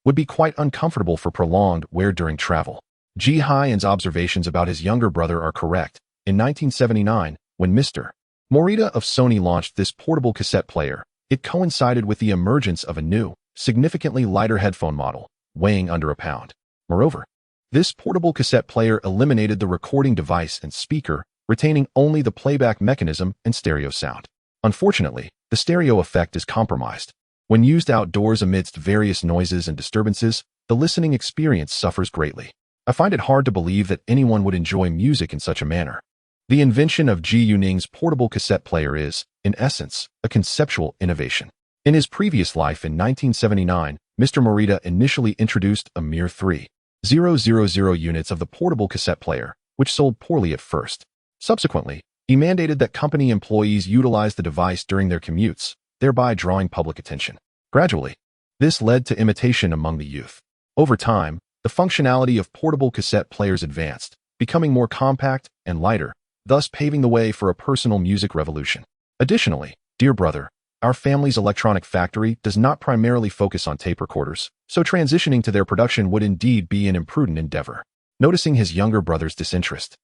would be quite uncomfortable for prolonged wear during travel. Ji Haiyan's observations about his younger brother are correct. In 1979, when Mr. Morita of Sony launched this portable cassette player, it coincided with the emergence of a new, significantly lighter headphone model, weighing under a pound. Moreover, this portable cassette player eliminated the recording device and speaker, retaining only the playback mechanism and stereo sound. Unfortunately, the stereo effect is compromised. When used outdoors amidst various noises and disturbances, the listening experience suffers greatly. I find it hard to believe that anyone would enjoy music in such a manner. The invention of Ji Yu Ning's portable cassette player is, in essence, a conceptual innovation. In his previous life in 1979, Mr. Morita initially introduced a mere 3,000 units of the portable cassette player, which sold poorly at first. Subsequently, he mandated that company employees utilize the device during their commutes, thereby drawing public attention. Gradually, this led to imitation among the youth. Over time, the functionality of portable cassette players advanced, becoming more compact and lighter, thus paving the way for a personal music revolution. Additionally, dear brother, our family's electronic factory does not primarily focus on tape recorders, so transitioning to their production would indeed be an imprudent endeavor. Noticing his younger brother's disinterest,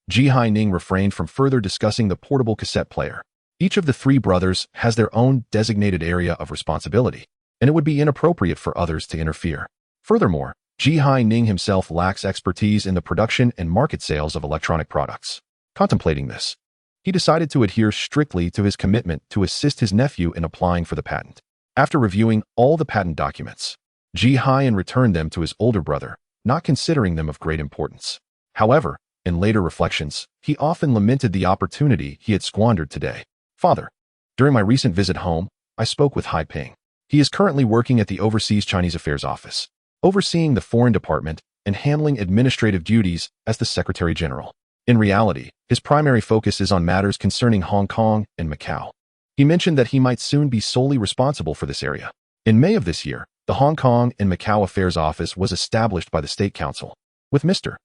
Ji Hai Ning refrained from further discussing the portable cassette player. Each of the three brothers has their own designated area of responsibility, and it would be inappropriate for others to interfere. Furthermore, Ji Hai Ning himself lacks expertise in the production and market sales of electronic products. Contemplating this, he decided to adhere strictly to his commitment to assist his nephew in applying for the patent. After reviewing all the patent documents, Ji Haiyan returned them to his older brother, not considering them of great importance. However, in later reflections, he often lamented the opportunity he had squandered today. Father, during my recent visit home, I spoke with Hai Ping. He is currently working at the Overseas Chinese Affairs Office, overseeing the Foreign Department and handling administrative duties as the Secretary General. In reality, his primary focus is on matters concerning Hong Kong and Macau. He mentioned that he might soon be solely responsible for this area. In May of this year, the Hong Kong and Macau Affairs Office was established by the State Council, with Mr.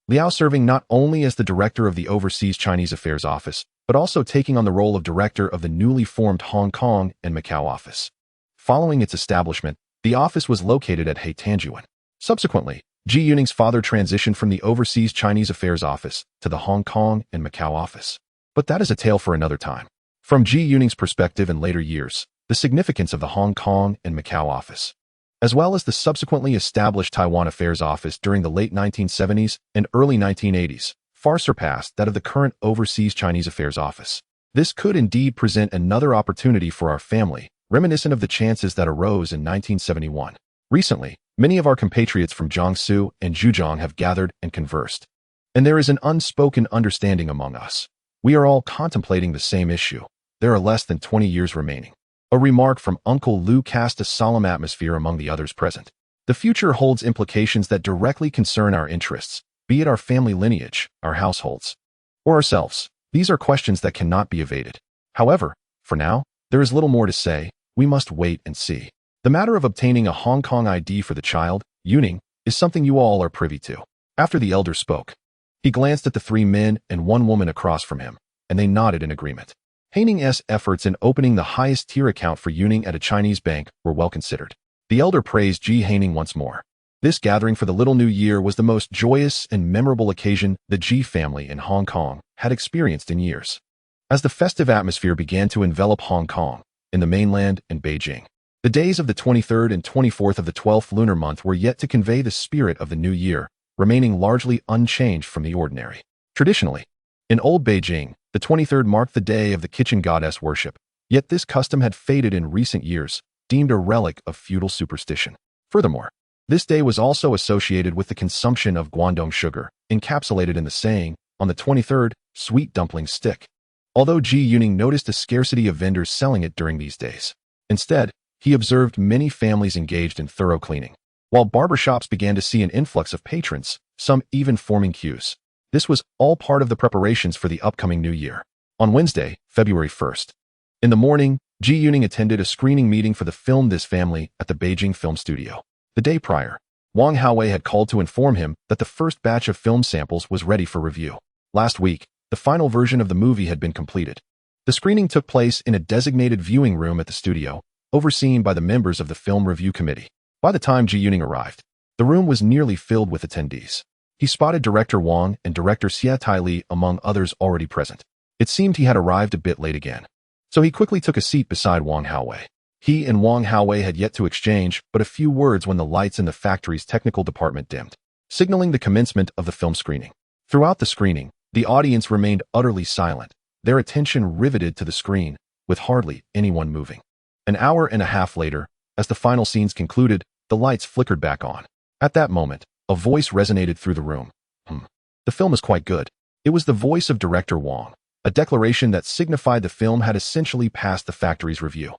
Liao serving not only as the director of the Overseas Chinese Affairs Office, but also taking on the role of director of the newly formed Hong Kong and Macau Office. Following its establishment, the office was located at Heitanjuan. Subsequently, Ji Yuning's father transitioned from the Overseas Chinese Affairs Office to the Hong Kong and Macau Office. But that is a tale for another time. From Ji Yuning's perspective in later years, the significance of the Hong Kong and Macau Office, as well as the subsequently established Taiwan Affairs Office during the late 1970s and early 1980s, far surpassed that of the current Overseas Chinese Affairs Office. This could indeed present another opportunity for our family, reminiscent of the chances that arose in 1971. Recently, many of our compatriots from Jiangsu and Zhejiang have gathered and conversed, and there is an unspoken understanding among us. We are all contemplating the same issue. There are less than 20 years remaining. A remark from Uncle Lu cast a solemn atmosphere among the others present. The future holds implications that directly concern our interests, be it our family lineage, our households, or ourselves. These are questions that cannot be evaded. However, for now, there is little more to say. We must wait and see. The matter of obtaining a Hong Kong ID for the child, Yu Ning, is something you all are privy to. After the elder spoke, he glanced at the 3 men and 1 woman across from him, and they nodded in agreement. Haining's efforts in opening the highest tier account for Yu Ning at a Chinese bank were well considered. The elder praised Ji Haining once more. This gathering for the Little New Year was the most joyous and memorable occasion the Ji family in Hong Kong had experienced in years. As the festive atmosphere began to envelop Hong Kong, in the mainland and Beijing, the days of the 23rd and 24th of the 12th lunar month were yet to convey the spirit of the new year, remaining largely unchanged from the ordinary. Traditionally, in old Beijing, the 23rd marked the day of the kitchen goddess worship, yet this custom had faded in recent years, deemed a relic of feudal superstition. Furthermore, This day was also associated with the consumption of Guangdong sugar, encapsulated in the saying, on the 23rd, sweet dumpling stick. Although Ji Yuning noticed a scarcity of vendors selling it during these days. Instead, he observed many families engaged in thorough cleaning, while barbershops began to see an influx of patrons, some even forming queues. This was all part of the preparations for the upcoming new year. On Wednesday, February 1st. In the morning, Ji Yuning attended a screening meeting for the film This Family at the Beijing Film Studio. The day prior, Wang Haowei had called to inform him that the first batch of film samples was ready for review. Last week, the final version of the movie had been completed. The screening took place in a designated viewing room at the studio, overseen by the members of the film review committee. By the time Ji Yuning arrived, the room was nearly filled with attendees. He spotted director Wang and director Xia Taili among others already present. It seemed he had arrived a bit late again, so he quickly took a seat beside Wang Haowei. He and Wang Haowei had yet to exchange but a few words when the lights in the factory's technical department dimmed, signaling the commencement of the film screening. Throughout the screening, the audience remained utterly silent, their attention riveted to the screen, with hardly anyone moving. An hour and a half later, as the final scenes concluded, the lights flickered back on. At that moment, a voice resonated through the room. The film is quite good. It was the voice of director Wang, a declaration that signified the film had essentially passed the factory's review.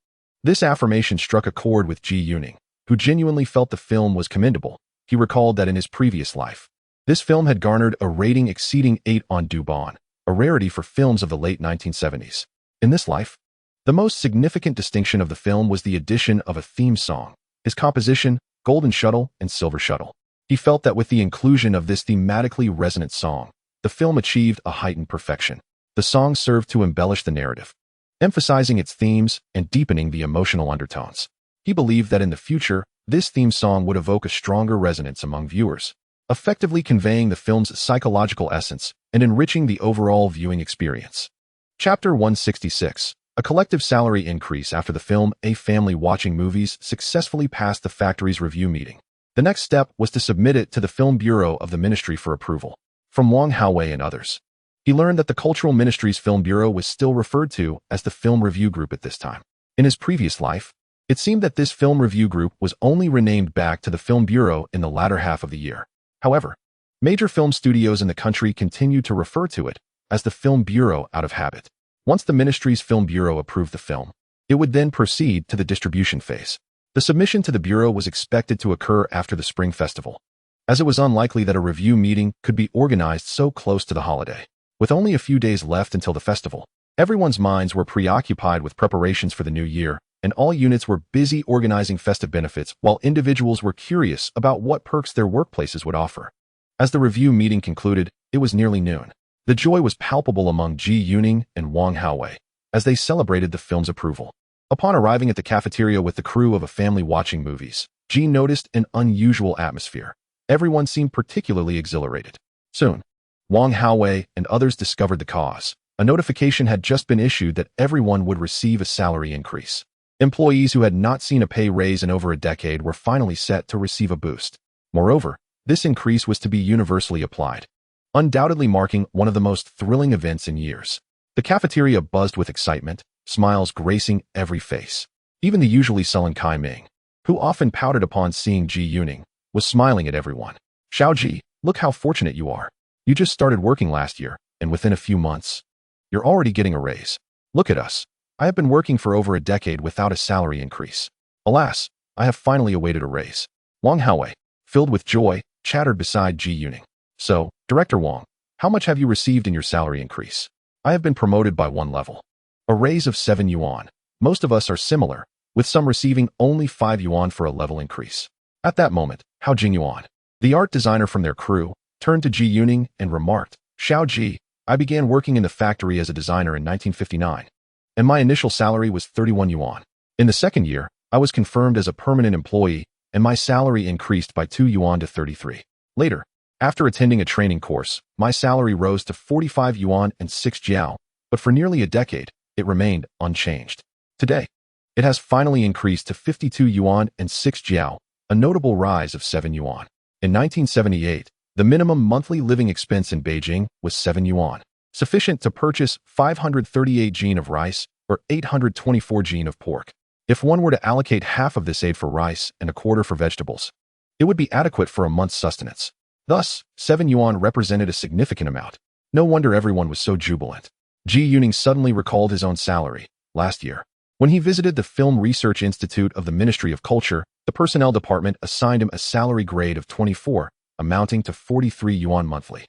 This affirmation struck a chord with Ji Yuning, who genuinely felt the film was commendable. He recalled that in his previous life, this film had garnered a rating exceeding 8 on Douban, a rarity for films of the late 1970s. In this life, the most significant distinction of the film was the addition of a theme song, his composition, Golden Shuttle and Silver Shuttle. He felt that with the inclusion of this thematically resonant song, the film achieved a heightened perfection. The song served to embellish the narrative, emphasizing its themes and deepening the emotional undertones. He believed that in the future, this theme song would evoke a stronger resonance among viewers, effectively conveying the film's psychological essence and enriching the overall viewing experience. Chapter 166. A collective salary increase after the film A Family Watching Movies successfully passed the factory's review meeting. The next step was to submit it to the Film Bureau of the Ministry for approval. From Wang Haowei and others, he learned that the Cultural Ministry's Film Bureau was still referred to as the Film Review Group at this time. In his previous life, it seemed that this Film Review Group was only renamed back to the Film Bureau in the latter half of the year. However, major film studios in the country continued to refer to it as the Film Bureau out of habit. Once the ministry's Film Bureau approved the film, it would then proceed to the distribution phase. The submission to the Bureau was expected to occur after the Spring Festival, as it was unlikely that a review meeting could be organized so close to the holiday. With only a few days left until the festival, everyone's minds were preoccupied with preparations for the new year, and all units were busy organizing festive benefits while individuals were curious about what perks their workplaces would offer. As the review meeting concluded, it was nearly noon. The joy was palpable among Ji Yuning and Wang Haowei as they celebrated the film's approval. Upon arriving at the cafeteria with the crew of A Family Watching Movies, Ji noticed an unusual atmosphere. Everyone seemed particularly exhilarated. Soon, Wang Haowei and others discovered the cause. A notification had just been issued that everyone would receive a salary increase. Employees who had not seen a pay raise in over a decade were finally set to receive a boost. Moreover, this increase was to be universally applied, undoubtedly marking one of the most thrilling events in years. The cafeteria buzzed with excitement, smiles gracing every face. Even the usually sullen Kai Ming, who often pouted upon seeing Ji Yuning, was smiling at everyone. "Xiao Ji, look how fortunate you are. You just started working last year, and within a few months, you're already getting a raise. Look at us. I have been working for over a decade without a salary increase. Alas, I have finally awaited a raise." Wang Haowei, filled with joy, chattered beside Ji Yuning. "So, Director Wang, how much have you received in your salary increase?" "I have been promoted by 1 level. A raise of 7 yuan. Most of us are similar, with some receiving only 5 yuan for a level increase." At that moment, Hao Jingyuan, the art designer from their crew, turned to Ji Yuning and remarked, "Xiao Ji, I began working in the factory as a designer in 1959, and my initial salary was 31 yuan. In the second year, I was confirmed as a permanent employee, and my salary increased by 2 yuan to 33. Later, after attending a training course, my salary rose to 45 yuan and 6 jiao, but for nearly a decade, it remained unchanged. Today, it has finally increased to 52 yuan and 6 jiao, a notable rise of 7 yuan. In 1978, the minimum monthly living expense in Beijing was 7 yuan, sufficient to purchase 538 jin of rice or 824 jin of pork. If one were to allocate half of this aid for rice and a quarter for vegetables, It would be adequate for a month's sustenance. Thus, 7 yuan represented a significant amount. No wonder everyone was so jubilant. Ji Yuning suddenly recalled his own salary. Last year, when he visited the Film Research Institute of the Ministry of Culture, the personnel department assigned him a salary grade of 24, amounting to 43 yuan monthly.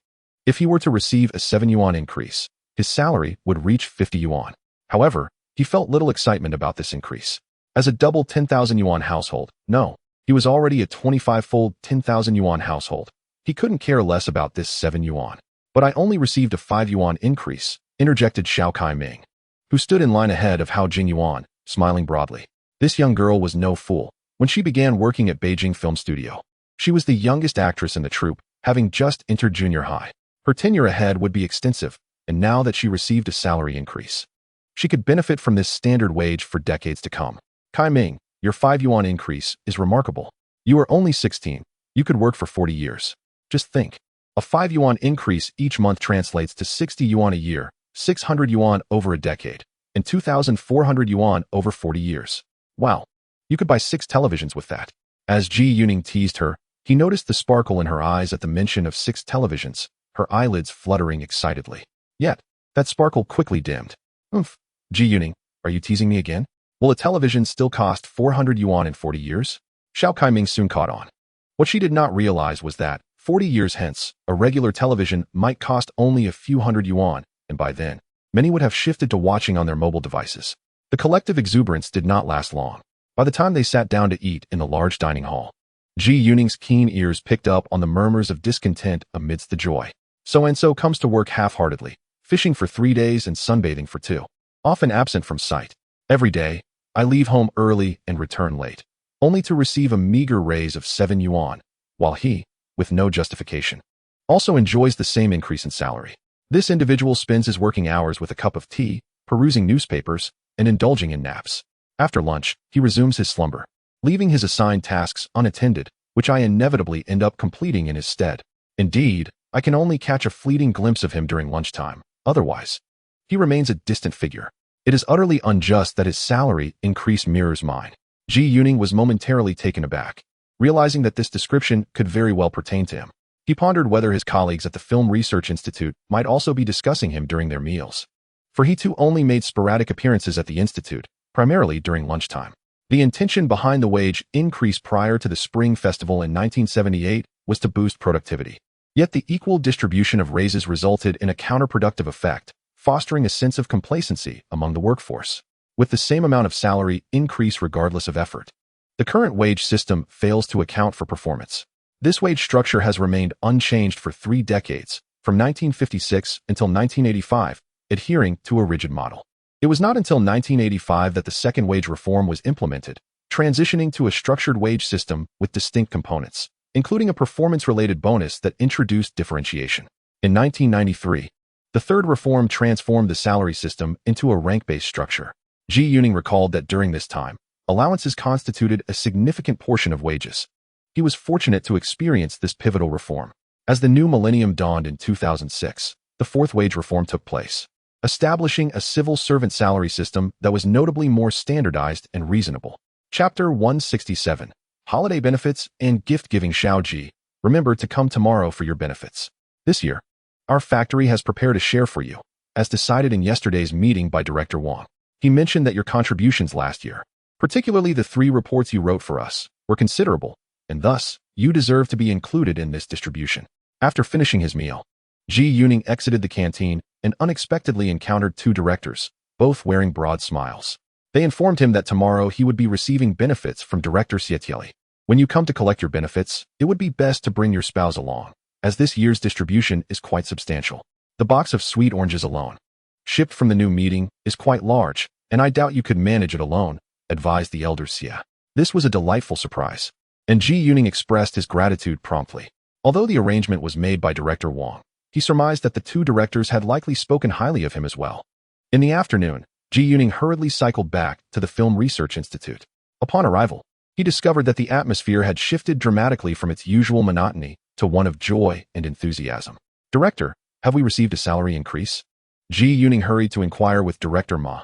If he were to receive a 7 yuan increase, his salary would reach 50 yuan. However, he felt little excitement about this increase. As a double 10,000 yuan household, no, he was already a 25-fold 10,000 yuan household. He couldn't care less about this 7 yuan. But I only received a 5 yuan increase, interjected Xiao Kai-ming, who stood in line ahead of Hao Jingyuan, smiling broadly. This young girl was no fool. When she began working at Beijing Film Studio, she was the youngest actress in the troupe, having just entered junior high. Her tenure ahead would be extensive, and now that she received a salary increase, she could benefit from this standard wage for decades to come. Kai-ming, your 5 yuan increase is remarkable. You are only 16. You could work for 40 years. Just think. A 5 yuan increase each month translates to 60 yuan a year, 600 yuan over a decade, and 2,400 yuan over 40 years. Wow. You could buy 6 televisions with that. As Ji Yuning teased her, he noticed the sparkle in her eyes at the mention of 6 televisions, her eyelids fluttering excitedly. Yet, that sparkle quickly dimmed. Ji Yuning, are you teasing me again? Will a television still cost 400 yuan in 40 years? Xiao Kai-ming soon caught on. What she did not realize was that, 40 years hence, a regular television might cost only a few hundred yuan, and by then, many would have shifted to watching on their mobile devices. The collective exuberance did not last long. By the time they sat down to eat in the large dining hall, Ji Yuning's keen ears picked up on the murmurs of discontent amidst the joy. So-and-so comes to work half-heartedly, fishing for 3 days and sunbathing for 2. Often absent from sight. Every day, I leave home early and return late, only to receive a meager raise of 7 yuan, while he, with no justification, also enjoys the same increase in salary. This individual spends his working hours with a cup of tea, perusing newspapers, and indulging in naps. After lunch, he resumes his slumber, leaving his assigned tasks unattended, which I inevitably end up completing in his stead. Indeed, I can only catch a fleeting glimpse of him during lunchtime. Otherwise, he remains a distant figure. It is utterly unjust that his salary increase mirrors mine. Ji Yuning was momentarily taken aback, realizing that this description could very well pertain to him. He pondered whether his colleagues at the Film Research Institute might also be discussing him during their meals. For he too only made sporadic appearances at the institute, primarily during lunchtime. The intention behind the wage increase prior to the Spring Festival in 1978 was to boost productivity. Yet the equal distribution of raises resulted in a counterproductive effect, fostering a sense of complacency among the workforce. With the same amount of salary increase regardless of effort, the current wage system fails to account for performance. This wage structure has remained unchanged for 3 decades, from 1956 until 1985, adhering to a rigid model. It was not until 1985 that the second wage reform was implemented, transitioning to a structured wage system with distinct components, including a performance-related bonus that introduced differentiation. In 1993, the third reform transformed the salary system into a rank-based structure. Ji Yuning recalled that during this time, allowances constituted a significant portion of wages. He was fortunate to experience this pivotal reform. As the new millennium dawned in 2006, the fourth wage reform took place, establishing a civil servant salary system that was notably more standardized and reasonable. Chapter 167, Holiday Benefits and Gift-Giving. Xiaoji, remember to come tomorrow for your benefits. This year, our factory has prepared a share for you, as decided in yesterday's meeting by Director Wang. He mentioned that your contributions last year, particularly the 3 reports you wrote for us, were considerable, and thus, you deserve to be included in this distribution. After finishing his meal, Ji Yuning exited the canteen and unexpectedly encountered 2 directors, both wearing broad smiles. They informed him that tomorrow he would be receiving benefits from Director Xietieli. When you come to collect your benefits, it would be best to bring your spouse along, as this year's distribution is quite substantial. The box of sweet oranges alone, shipped from the new meeting, is quite large, and I doubt you could manage it alone, advised the elder Xia. This was a delightful surprise, and Ji Yuning expressed his gratitude promptly. Although the arrangement was made by Director Wang, he surmised that the 2 directors had likely spoken highly of him as well. In the afternoon, Ji Yuning hurriedly cycled back to the Film Research Institute. Upon arrival, he discovered that the atmosphere had shifted dramatically from its usual monotony to one of joy and enthusiasm. Director, have we received a salary increase? Ji Yuning hurried to inquire with Director Ma.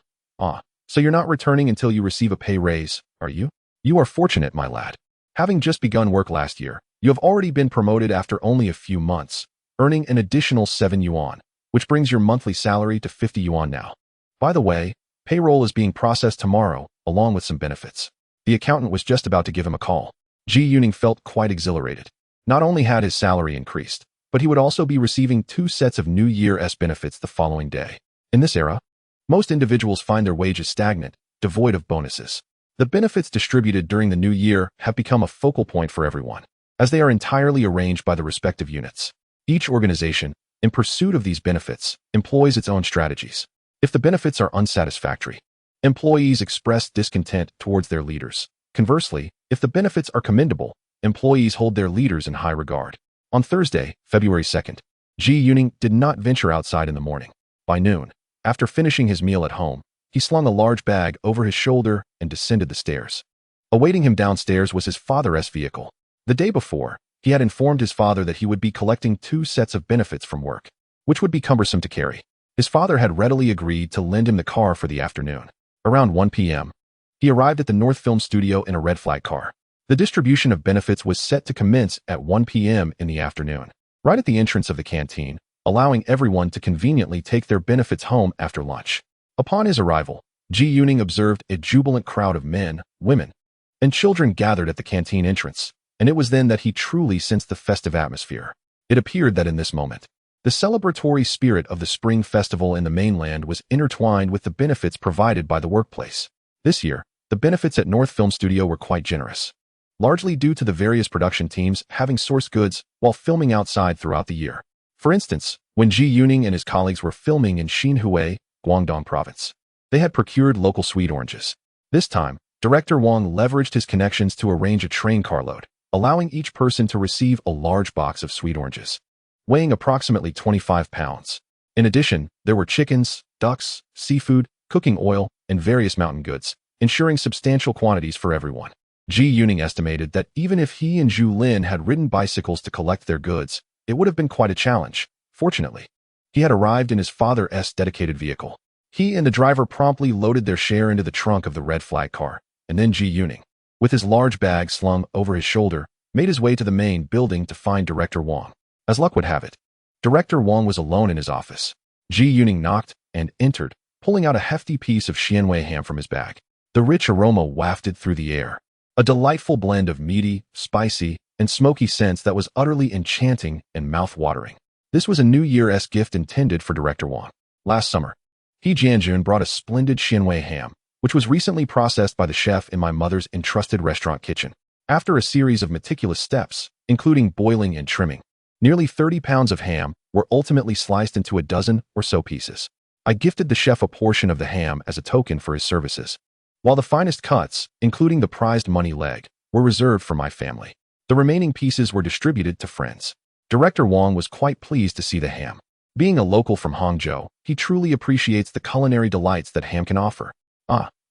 So you're not returning until you receive a pay raise, are you? You are fortunate, my lad. Having just begun work last year, you have already been promoted after only a few months, earning an additional 7 yuan, which brings your monthly salary to 50 yuan now. By the way, payroll is being processed tomorrow, along with some benefits. The accountant was just about to give him a call. Ji Yuning felt quite exhilarated. Not only had his salary increased, but he would also be receiving 2 sets of New Year's benefits the following day. In this era, most individuals find their wages stagnant, devoid of bonuses. The benefits distributed during the new year have become a focal point for everyone, as they are entirely arranged by the respective units. Each organization, in pursuit of these benefits, employs its own strategies. If the benefits are unsatisfactory, employees express discontent towards their leaders. Conversely, if the benefits are commendable, employees hold their leaders in high regard. On Thursday, February 2nd, Ji Yuning did not venture outside in the morning. By noon, after finishing his meal at home, he slung a large bag over his shoulder and descended the stairs. Awaiting him downstairs was his father's vehicle. The day before, he had informed his father that he would be collecting 2 sets of benefits from work, which would be cumbersome to carry. His father had readily agreed to lend him the car for the afternoon. Around 1 p.m., he arrived at the North Film Studio in a red flag car. The distribution of benefits was set to commence at 1 p.m. in the afternoon, right at the entrance of the canteen, allowing everyone to conveniently take their benefits home after lunch. Upon his arrival, Ji Yuning observed a jubilant crowd of men, women, and children gathered at the canteen entrance, and it was then that he truly sensed the festive atmosphere. It appeared that in this moment, the celebratory spirit of the Spring Festival in the mainland was intertwined with the benefits provided by the workplace. This year, the benefits at North Film Studio were quite generous, largely due to the various production teams having sourced goods while filming outside throughout the year. For instance, when Ji Yuning and his colleagues were filming in Xinhui, Guangdong Province, they had procured local sweet oranges. This time, Director Wang leveraged his connections to arrange a train carload, allowing each person to receive a large box of sweet oranges, weighing approximately 25 pounds. In addition, there were chickens, ducks, seafood, cooking oil, and various mountain goods, ensuring substantial quantities for everyone. Ji Yuning estimated that even if he and Zhu Lin had ridden bicycles to collect their goods, it would have been quite a challenge. Fortunately, he had arrived in his father's dedicated vehicle. He and the driver promptly loaded their share into the trunk of the red flag car, and then Ji Yuning, with his large bag slung over his shoulder, made his way to the main building to find Director Wang. As luck would have it, Director Wang was alone in his office. Ji Yuning knocked and entered, pulling out a hefty piece of Xianwei ham from his bag. The rich aroma wafted through the air, a delightful blend of meaty, spicy, and smoky scents that was utterly enchanting and mouth-watering. This was a New Year's gift intended for Director Wang. Last summer, he Jianjun brought a splendid Xianwei ham, which was recently processed by the chef in my mother's entrusted restaurant kitchen. After a series of meticulous steps, including boiling and trimming, nearly 30 pounds of ham were ultimately sliced into a dozen or so pieces. I gifted the chef a portion of the ham as a token for his services, while the finest cuts, including the prized money leg, were reserved for my family. The remaining pieces were distributed to friends. Director Wang was quite pleased to see the ham. Being a local from Hangzhou, he truly appreciates the culinary delights that ham can offer.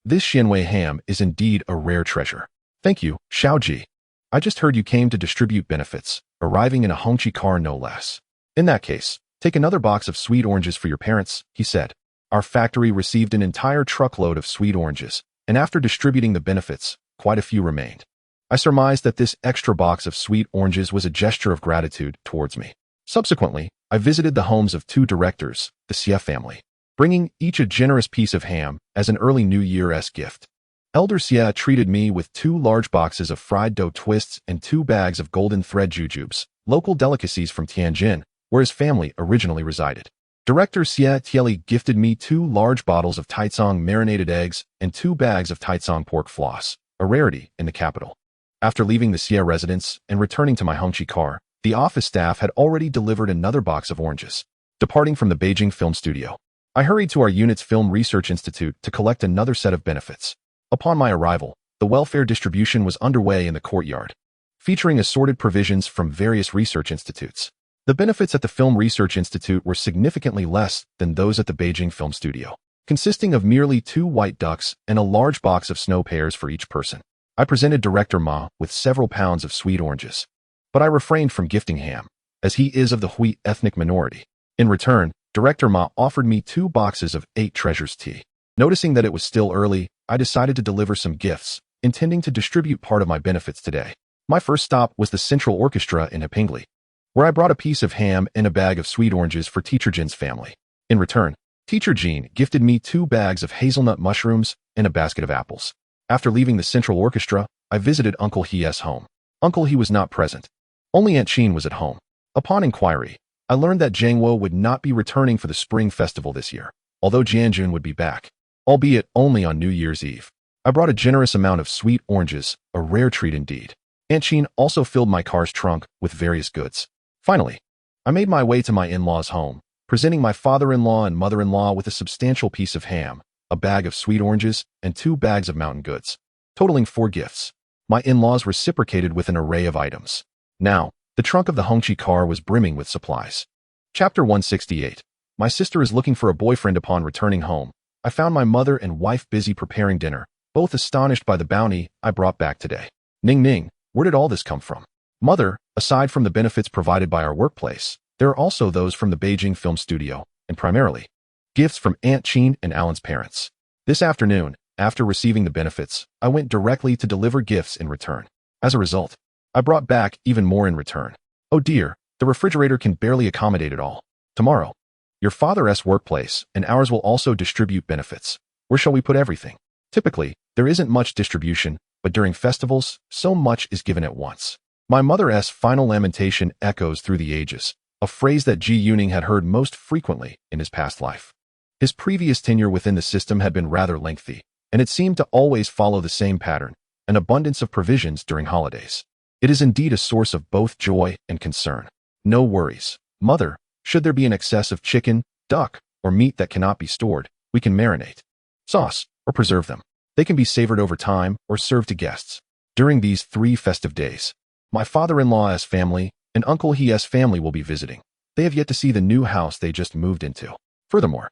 This Xianwei ham is indeed a rare treasure. Thank you, Xiaoji. I just heard you came to distribute benefits, arriving in a Hongqi car no less. In that case, take another box of sweet oranges for your parents, he said. Our factory received an entire truckload of sweet oranges, and after distributing the benefits, quite a few remained. I surmised that this extra box of sweet oranges was a gesture of gratitude towards me. Subsequently, I visited the homes of 2 directors, the Xie family, bringing each a generous piece of ham as an early New Year's gift. Elder Xie treated me with 2 large boxes of fried dough twists and 2 bags of golden thread jujubes, local delicacies from Tianjin, where his family originally resided. Director Xie Tieli gifted me 2 large bottles of Taicang marinated eggs and 2 bags of Taicang pork floss, a rarity in the capital. After leaving the Xie residence and returning to my Hongqi car, the office staff had already delivered another box of oranges. Departing from the Beijing Film Studio, I hurried to our unit's Film Research Institute to collect another set of benefits. Upon my arrival, the welfare distribution was underway in the courtyard, featuring assorted provisions from various research institutes. The benefits at the Film Research Institute were significantly less than those at the Beijing Film Studio, consisting of merely 2 white ducks and a large box of snow pears for each person. I presented Director Ma with several pounds of sweet oranges, but I refrained from gifting ham, as he is of the Hui ethnic minority. In return, Director Ma offered me 2 boxes of 8 treasures tea. Noticing that it was still early, I decided to deliver some gifts, intending to distribute part of my benefits today. My first stop was the Central Orchestra in Hapingli, where I brought a piece of ham and a bag of sweet oranges for Teacher Jin's family. In return, Teacher Jin gifted me 2 bags of hazelnut mushrooms and a basket of apples. After leaving the Central Orchestra, I visited Uncle He's home. Uncle He was not present. Only Aunt Chin was at home. Upon inquiry, I learned that Jiang Wo would not be returning for the Spring Festival this year, although Jianjun would be back, albeit only on New Year's Eve. I brought a generous amount of sweet oranges, a rare treat indeed. Aunt Chin also filled my car's trunk with various goods. Finally, I made my way to my in-laws' home, presenting my father-in-law and mother-in-law with a substantial piece of ham, a bag of sweet oranges, and 2 bags of mountain goods, totaling 4 gifts. My in-laws reciprocated with an array of items. Now, the trunk of the Hongqi car was brimming with supplies. Chapter 168. My sister is looking for a boyfriend upon returning home. I found my mother and wife busy preparing dinner, both astonished by the bounty I brought back today. Ning Ning, where did all this come from? Mother, aside from the benefits provided by our workplace, there are also those from the Beijing Film Studio, and primarily, gifts from Aunt Chin and Alan's parents. This afternoon, after receiving the benefits, I went directly to deliver gifts in return. As a result, I brought back even more in return. Oh dear, the refrigerator can barely accommodate it all. Tomorrow, your father's workplace and ours will also distribute benefits. Where shall we put everything? Typically, there isn't much distribution, but during festivals, so much is given at once. My mother's final lamentation echoes through the ages, a phrase that Ji Yuning had heard most frequently in his past life. His previous tenure within the system had been rather lengthy, and it seemed to always follow the same pattern, an abundance of provisions during holidays. It is indeed a source of both joy and concern. No worries, mother. Should there be an excess of chicken, duck, or meat that cannot be stored, we can marinate, sauce, or preserve them. They can be savored over time or served to guests. During these 3 festive days, my father-in-law's family and Uncle He's family will be visiting. They have yet to see the new house they just moved into. Furthermore,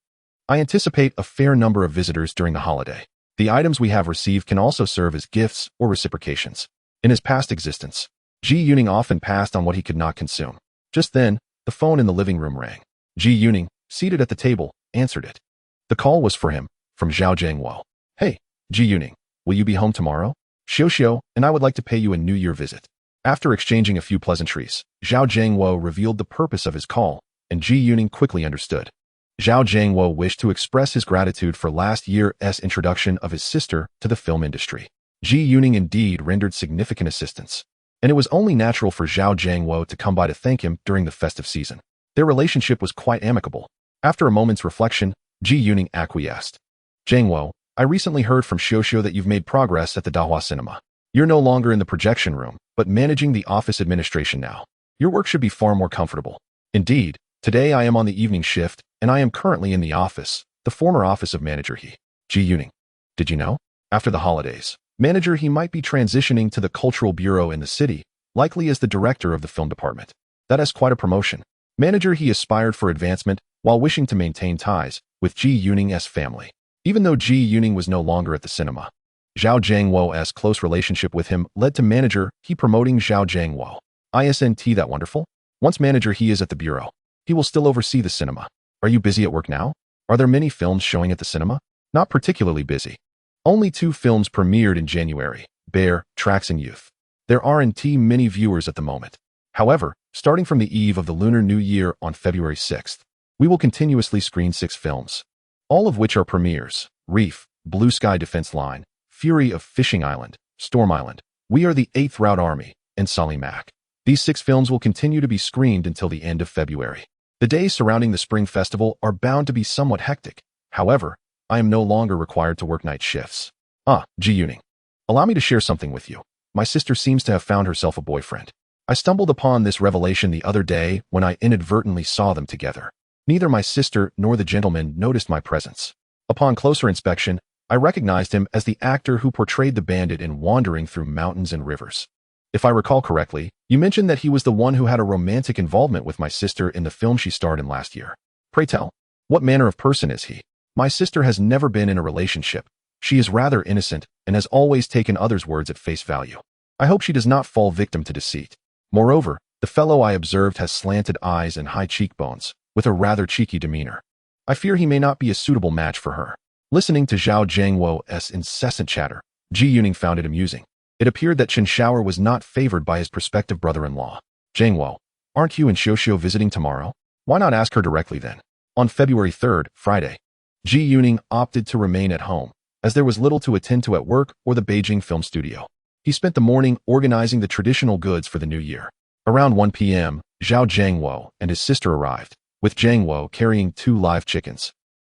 I anticipate a fair number of visitors during the holiday. The items we have received can also serve as gifts or reciprocations. In his past existence, Ji Yuning often passed on what he could not consume. Just then, the phone in the living room rang. Ji Yuning, seated at the table, answered it. The call was for him, from Zhao Jiangwo. Hey, Ji Yuning, will you be home tomorrow? Xiao and I would like to pay you a New Year visit. After exchanging a few pleasantries, Zhao Jiangwo revealed the purpose of his call, and Ji Yuning quickly understood. Zhao Jiangwo wished to express his gratitude for last year's introduction of his sister to the film industry. Ji Yuning indeed rendered significant assistance, and it was only natural for Zhao Jiangwo to come by to thank him during the festive season. Their relationship was quite amicable. After a moment's reflection, Ji Yuning acquiesced. Jiangwo, I recently heard from Xiao that you've made progress at the Dahua Cinema. You're no longer in the projection room, but managing the office administration now. Your work should be far more comfortable. Indeed, today I am on the evening shift, and I am currently in the office, the former office of Manager He. Ji Yuning. Did you know? After the holidays, Manager He might be transitioning to the Cultural Bureau in the city, likely as the director of the film department. That is quite a promotion. Manager He aspired for advancement while wishing to maintain ties with Ji Yuning's family. Even though Ji Yuning was no longer at the cinema, Zhao Jiangwo's close relationship with him led to Manager He promoting Zhao Jiangwo. Isn't that wonderful? Once Manager He is at the bureau, he will still oversee the cinema. Are you busy at work now? Are there many films showing at the cinema? Not particularly busy. Only 2 films premiered in January, Bear, Tracks and Youth. There aren't many viewers at the moment. However, starting from the eve of the Lunar New Year on February 6th, we will continuously screen 6 films, all of which are premieres: Reef, Blue Sky Defense Line, Fury of Fishing Island, Storm Island, We Are the 8th Route Army, and Mac. These 6 films will continue to be screened until the end of February. The days surrounding the Spring Festival are bound to be somewhat hectic. However, I am no longer required to work night shifts. Ji Yuning. Allow me to share something with you. My sister seems to have found herself a boyfriend. I stumbled upon this revelation the other day when I inadvertently saw them together. Neither my sister nor the gentleman noticed my presence. Upon closer inspection, I recognized him as the actor who portrayed the bandit in Wandering Through Mountains and Rivers. If I recall correctly, you mentioned that he was the one who had a romantic involvement with my sister in the film she starred in last year. Pray tell, what manner of person is he? My sister has never been in a relationship. She is rather innocent and has always taken others' words at face value. I hope she does not fall victim to deceit. Moreover, the fellow I observed has slanted eyes and high cheekbones, with a rather cheeky demeanor. I fear he may not be a suitable match for her. Listening to Zhao Jiangwo's incessant chatter, Ji Yuning found it amusing. It appeared that Chen Xiaoer was not favored by his prospective brother-in-law. Zhang, aren't you and Xiaoxiao visiting tomorrow? Why not ask her directly then? On February 3rd, Friday, Ji Yuning opted to remain at home, as there was little to attend to at work or the Beijing film studio. He spent the morning organizing the traditional goods for the new year. Around 1 p.m., Zhao Zhangwo and his sister arrived, with Zhangwo carrying 2 live chickens.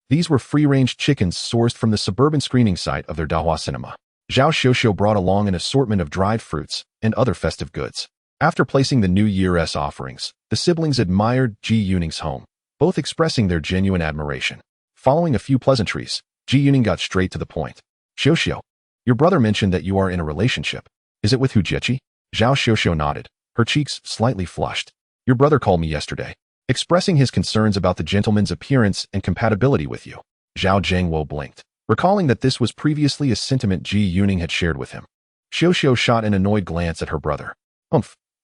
These were free-range chickens sourced from the suburban screening site of their Dahua cinema. Zhao Xiaoxiao brought along an assortment of dried fruits and other festive goods. After placing the New Year's offerings, the siblings admired Ji Yuning's home, both expressing their genuine admiration. Following a few pleasantries, Ji Yuning got straight to the point. Xiaoxiao, your brother mentioned that you are in a relationship. Is it with Hu Jieqi? Zhao Xiaoxiao nodded, her cheeks slightly flushed. Your brother called me yesterday, expressing his concerns about the gentleman's appearance and compatibility with you. Zhao Zhangwo blinked, recalling that this was previously a sentiment Ji Yuning had shared with him. Xiaoxiao shot an annoyed glance at her brother.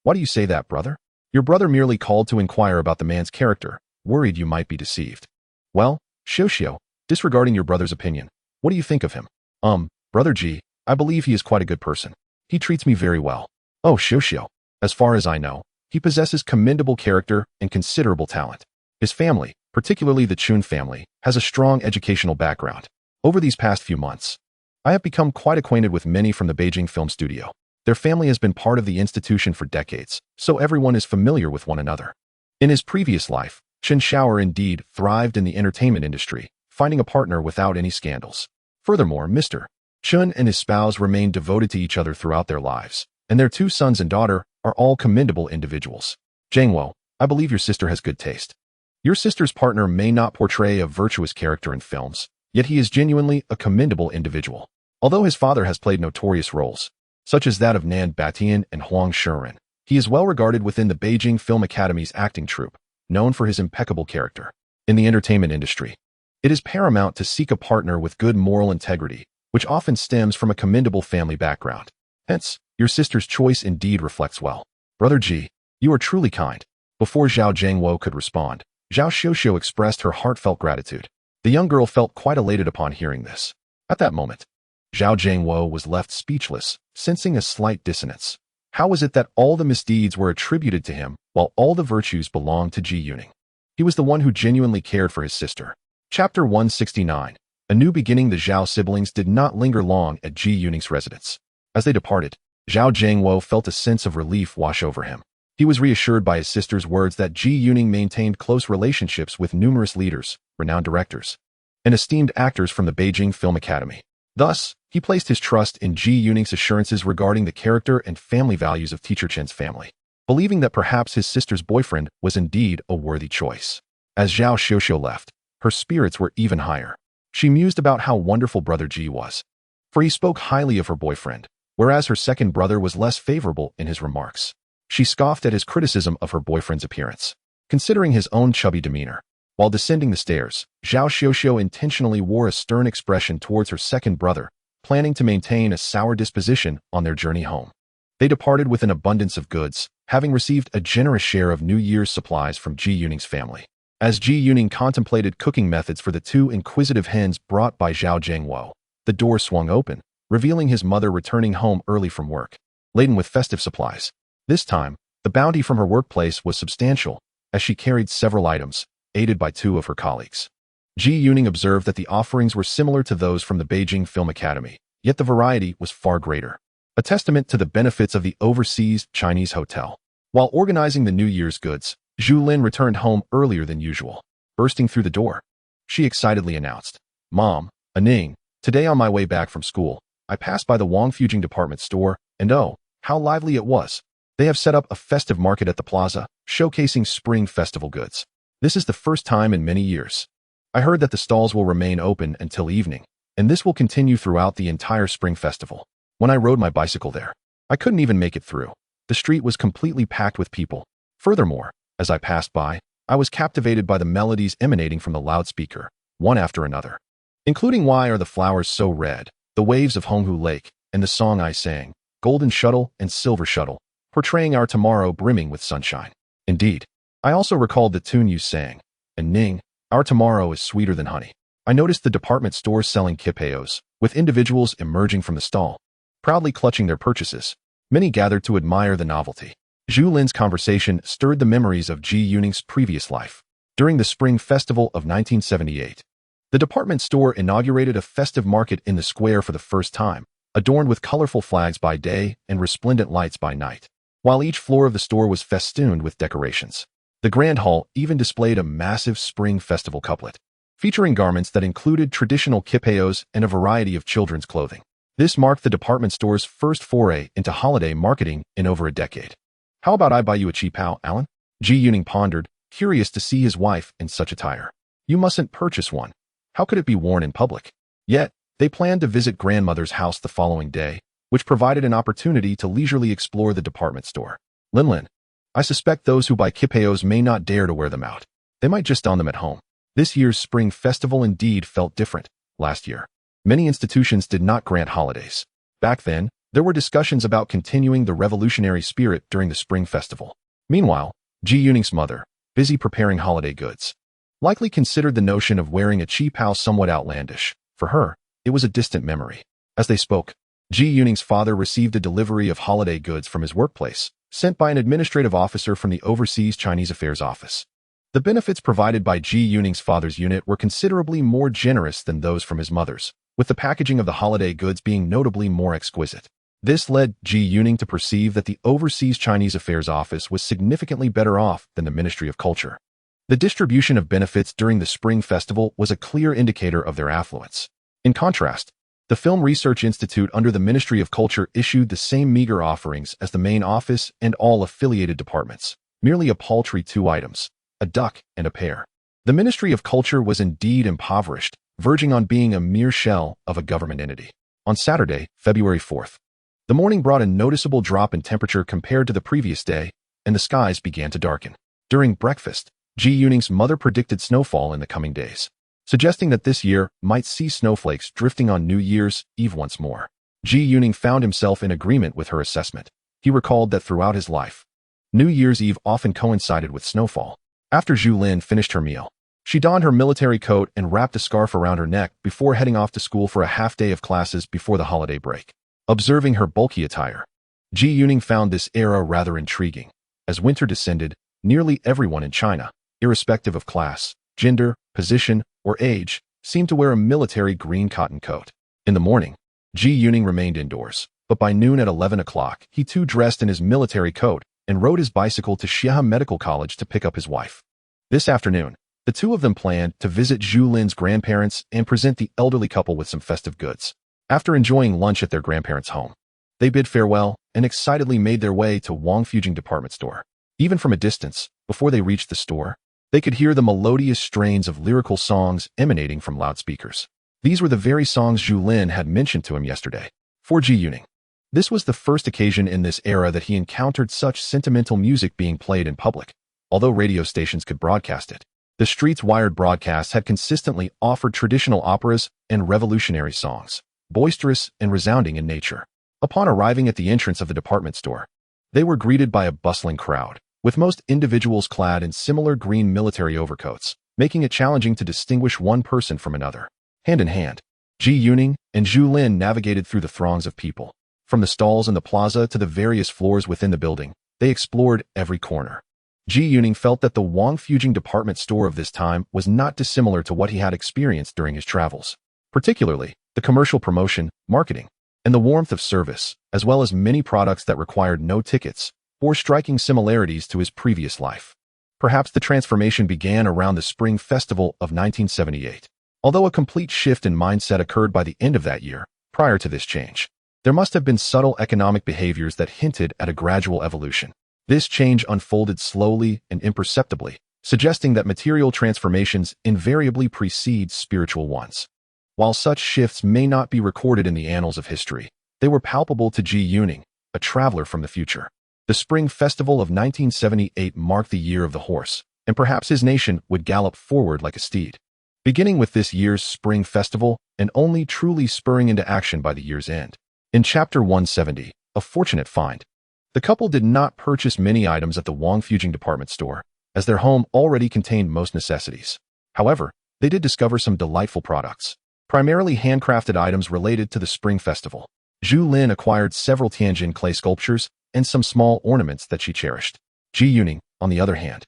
Why do you say that, brother? Your brother merely called to inquire about the man's character, worried you might be deceived. Well, Xiaoxiao, disregarding your brother's opinion, what do you think of him? Brother Ji, I believe he is quite a good person. He treats me very well. Oh, Xiaoxiao, as far as I know, he possesses commendable character and considerable talent. His family, particularly the Chun family, has a strong educational background. Over these past few months, I have become quite acquainted with many from the Beijing film studio. Their family has been part of the institution for decades, so everyone is familiar with one another. In his previous life, Chen Xiaoer indeed thrived in the entertainment industry, finding a partner without any scandals. Furthermore, Mr. Chun and his spouse remained devoted to each other throughout their lives, and their 2 sons and daughter are all commendable individuals. Zhangwo, I believe your sister has good taste. Your sister's partner may not portray a virtuous character in films, yet he is genuinely a commendable individual. Although his father has played notorious roles, such as that of Nan Batian and Huang Shiren, he is well regarded within the Beijing Film Academy's acting troupe, known for his impeccable character. In the entertainment industry, it is paramount to seek a partner with good moral integrity, which often stems from a commendable family background. Hence, your sister's choice indeed reflects well. Brother Ji, you are truly kind. Before Zhao Zhangwo could respond, Zhao Xiaoxiao expressed her heartfelt gratitude. The young girl felt quite elated upon hearing this. At that moment, Zhao Zhangwo was left speechless, sensing a slight dissonance. How was it that all the misdeeds were attributed to him, while all the virtues belonged to Ji Yuning? He was the one who genuinely cared for his sister. Chapter 169. A new beginning. The Zhao siblings did not linger long at Ji Yuning's residence. As they departed, Zhao Zhangwo felt a sense of relief wash over him. He was reassured by his sister's words that Ji Yuning maintained close relationships with numerous leaders, renowned directors, and esteemed actors from the Beijing Film Academy. Thus, he placed his trust in Ji Yuning's assurances regarding the character and family values of Teacher Chen's family, believing that perhaps his sister's boyfriend was indeed a worthy choice. As Zhao Xiaoxiao left, her spirits were even higher. She mused about how wonderful Brother Ji was, for he spoke highly of her boyfriend, whereas her second brother was less favorable in his remarks. She scoffed at his criticism of her boyfriend's appearance, considering his own chubby demeanor. While descending the stairs, Zhao Xiaoxiao intentionally wore a stern expression towards her second brother, planning to maintain a sour disposition on their journey home. They departed with an abundance of goods, having received a generous share of New Year's supplies from Ji Yuning's family. As Ji Yuning contemplated cooking methods for the 2 inquisitive hens brought by Zhao Zhangwo, the door swung open, revealing his mother returning home early from work, laden with festive supplies. This time, the bounty from her workplace was substantial, as she carried several items, aided by 2 of her colleagues. Ji Yuning observed that the offerings were similar to those from the Beijing Film Academy, yet the variety was far greater, a testament to the benefits of the overseas Chinese hotel. While organizing the New Year's goods, Zhu Lin returned home earlier than usual. Bursting through the door, she excitedly announced, "Mom, Aning, today on my way back from school, I passed by the Wangfujing department store, and oh, how lively it was. They have set up a festive market at the plaza, showcasing spring festival goods. This is the first time in many years. I heard that the stalls will remain open until evening, and this will continue throughout the entire spring festival. When I rode my bicycle there, I couldn't even make it through. The street was completely packed with people. Furthermore, as I passed by, I was captivated by the melodies emanating from the loudspeaker, one after another, including Why Are the Flowers So Red, The Waves of Honghu Lake, and the song I sang, Golden Shuttle and Silver Shuttle, portraying our tomorrow brimming with sunshine. Indeed, I also recalled the tune you sang, and Ning, our tomorrow is sweeter than honey. I noticed the department stores selling kipeos, with individuals emerging from the stall. proudly clutching their purchases. Many gathered to admire the novelty. Zhu Lin's conversation stirred the memories of Ji Yuning's previous life. During the Spring Festival of 1978, the department store inaugurated a festive market in the square for the first time, adorned with colorful flags by day and resplendent lights by night, while each floor of the store was festooned with decorations. The Grand Hall even displayed a massive Spring Festival couplet, featuring garments that included traditional kipayos and a variety of children's clothing. This marked the department store's first foray into holiday marketing in over a decade. "How about I buy you a qipao, Alan?" Ji Yuning pondered, curious to see his wife in such attire. "You mustn't purchase one. How could it be worn in public?" Yet, they planned to visit grandmother's house the following day, which provided an opportunity to leisurely explore the department store. Lin, I suspect those who buy kipayos may not dare to wear them out. They might just don them at home. This year's Spring Festival indeed felt different. Last year, many institutions did not grant holidays. Back then, there were discussions about continuing the revolutionary spirit during the Spring Festival. Meanwhile, Ji Yuning's mother, busy preparing holiday goods, likely considered the notion of wearing a qipao somewhat outlandish. For her, it was a distant memory. As they spoke, Ji Yuning's father received a delivery of holiday goods from his workplace, sent by an administrative officer from the Overseas Chinese Affairs Office. The benefits provided by Ji Yuning's father's unit were considerably more generous than those from his mother's, with the packaging of the holiday goods being notably more exquisite. This led Ji Yuning to perceive that the Overseas Chinese Affairs Office was significantly better off than the Ministry of Culture. The distribution of benefits during the Spring Festival was a clear indicator of their affluence. In contrast, the Film Research Institute under the Ministry of Culture issued the same meager offerings as the main office and all affiliated departments, merely a paltry 2 items, a duck and a pear. The Ministry of Culture was indeed impoverished, verging on being a mere shell of a government entity. On Saturday, February 4th, the morning brought a noticeable drop in temperature compared to the previous day, and the skies began to darken. During breakfast, Ji Yuning's mother predicted snowfall in the coming days, suggesting that this year might see snowflakes drifting on New Year's Eve once more. Ji Yuning found himself in agreement with her assessment. He recalled that throughout his life, New Year's Eve often coincided with snowfall. After Zhu Lin finished her meal, she donned her military coat and wrapped a scarf around her neck before heading off to school for a half-day of classes before the holiday break. Observing her bulky attire, Ji Yuning found this era rather intriguing. As winter descended, nearly everyone in China, irrespective of class, gender, position, or age, seemed to wear a military green cotton coat. In the morning, Ji Yuning remained indoors, but by noon at 11 o'clock, he too dressed in his military coat and rode his bicycle to Xiahe Medical College to pick up his wife. This afternoon, the two of them planned to visit Zhu Lin's grandparents and present the elderly couple with some festive goods. After enjoying lunch at their grandparents' home, they bid farewell and excitedly made their way to Wang Fujing department store. Even from a distance, before they reached the store, they could hear the melodious strains of lyrical songs emanating from loudspeakers. These were the very songs Zhu Lin had mentioned to him yesterday. For Ji Yuning, this was the first occasion in this era that he encountered such sentimental music being played in public. Although radio stations could broadcast it, the streets' wired broadcasts had consistently offered traditional operas and revolutionary songs, boisterous and resounding in nature. Upon arriving at the entrance of the department store, they were greeted by a bustling crowd, with most individuals clad in similar green military overcoats, making it challenging to distinguish one person from another. Hand in hand, Ji Yuning and Zhu Lin navigated through the throngs of people. From the stalls in the plaza to the various floors within the building, they explored every corner. Ji Yuning felt that the Wang Fujing department store of this time was not dissimilar to what he had experienced during his travels. Particularly, the commercial promotion, marketing, and the warmth of service, as well as many products that required no tickets, bore striking similarities to his previous life. Perhaps the transformation began around the Spring Festival of 1978. Although a complete shift in mindset occurred by the end of that year, prior to this change, there must have been subtle economic behaviors that hinted at a gradual evolution. This change unfolded slowly and imperceptibly, suggesting that material transformations invariably precede spiritual ones. While such shifts may not be recorded in the annals of history, they were palpable to Ji Yuning, a traveler from the future. The Spring Festival of 1978 marked the year of the horse, and perhaps his nation would gallop forward like a steed. Beginning with this year's Spring Festival, and only truly spurring into action by the year's end. In Chapter 170, A Fortunate Find, the couple did not purchase many items at the Wang Fujing department store, as their home already contained most necessities. However, they did discover some delightful products, primarily handcrafted items related to the Spring Festival. Zhu Lin acquired several Tianjin clay sculptures and some small ornaments that she cherished. Ji Yuning, on the other hand,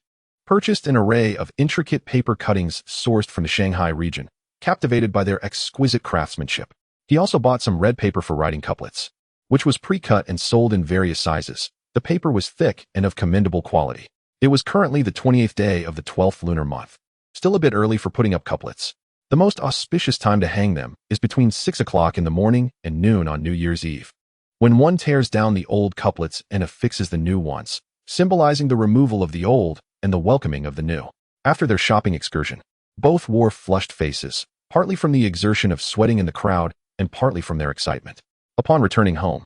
purchased an array of intricate paper cuttings sourced from the Shanghai region, captivated by their exquisite craftsmanship. He also bought some red paper for writing couplets, which was pre-cut and sold in various sizes. The paper was thick and of commendable quality. It was currently the 28th day of the 12th lunar month. Still a bit early for putting up couplets. The most auspicious time to hang them is between 6 o'clock in the morning and noon on New Year's Eve, when one tears down the old couplets and affixes the new ones, symbolizing the removal of the old and the welcoming of the new. After their shopping excursion, both wore flushed faces, partly from the exertion of sweating in the crowd and partly from their excitement. Upon returning home,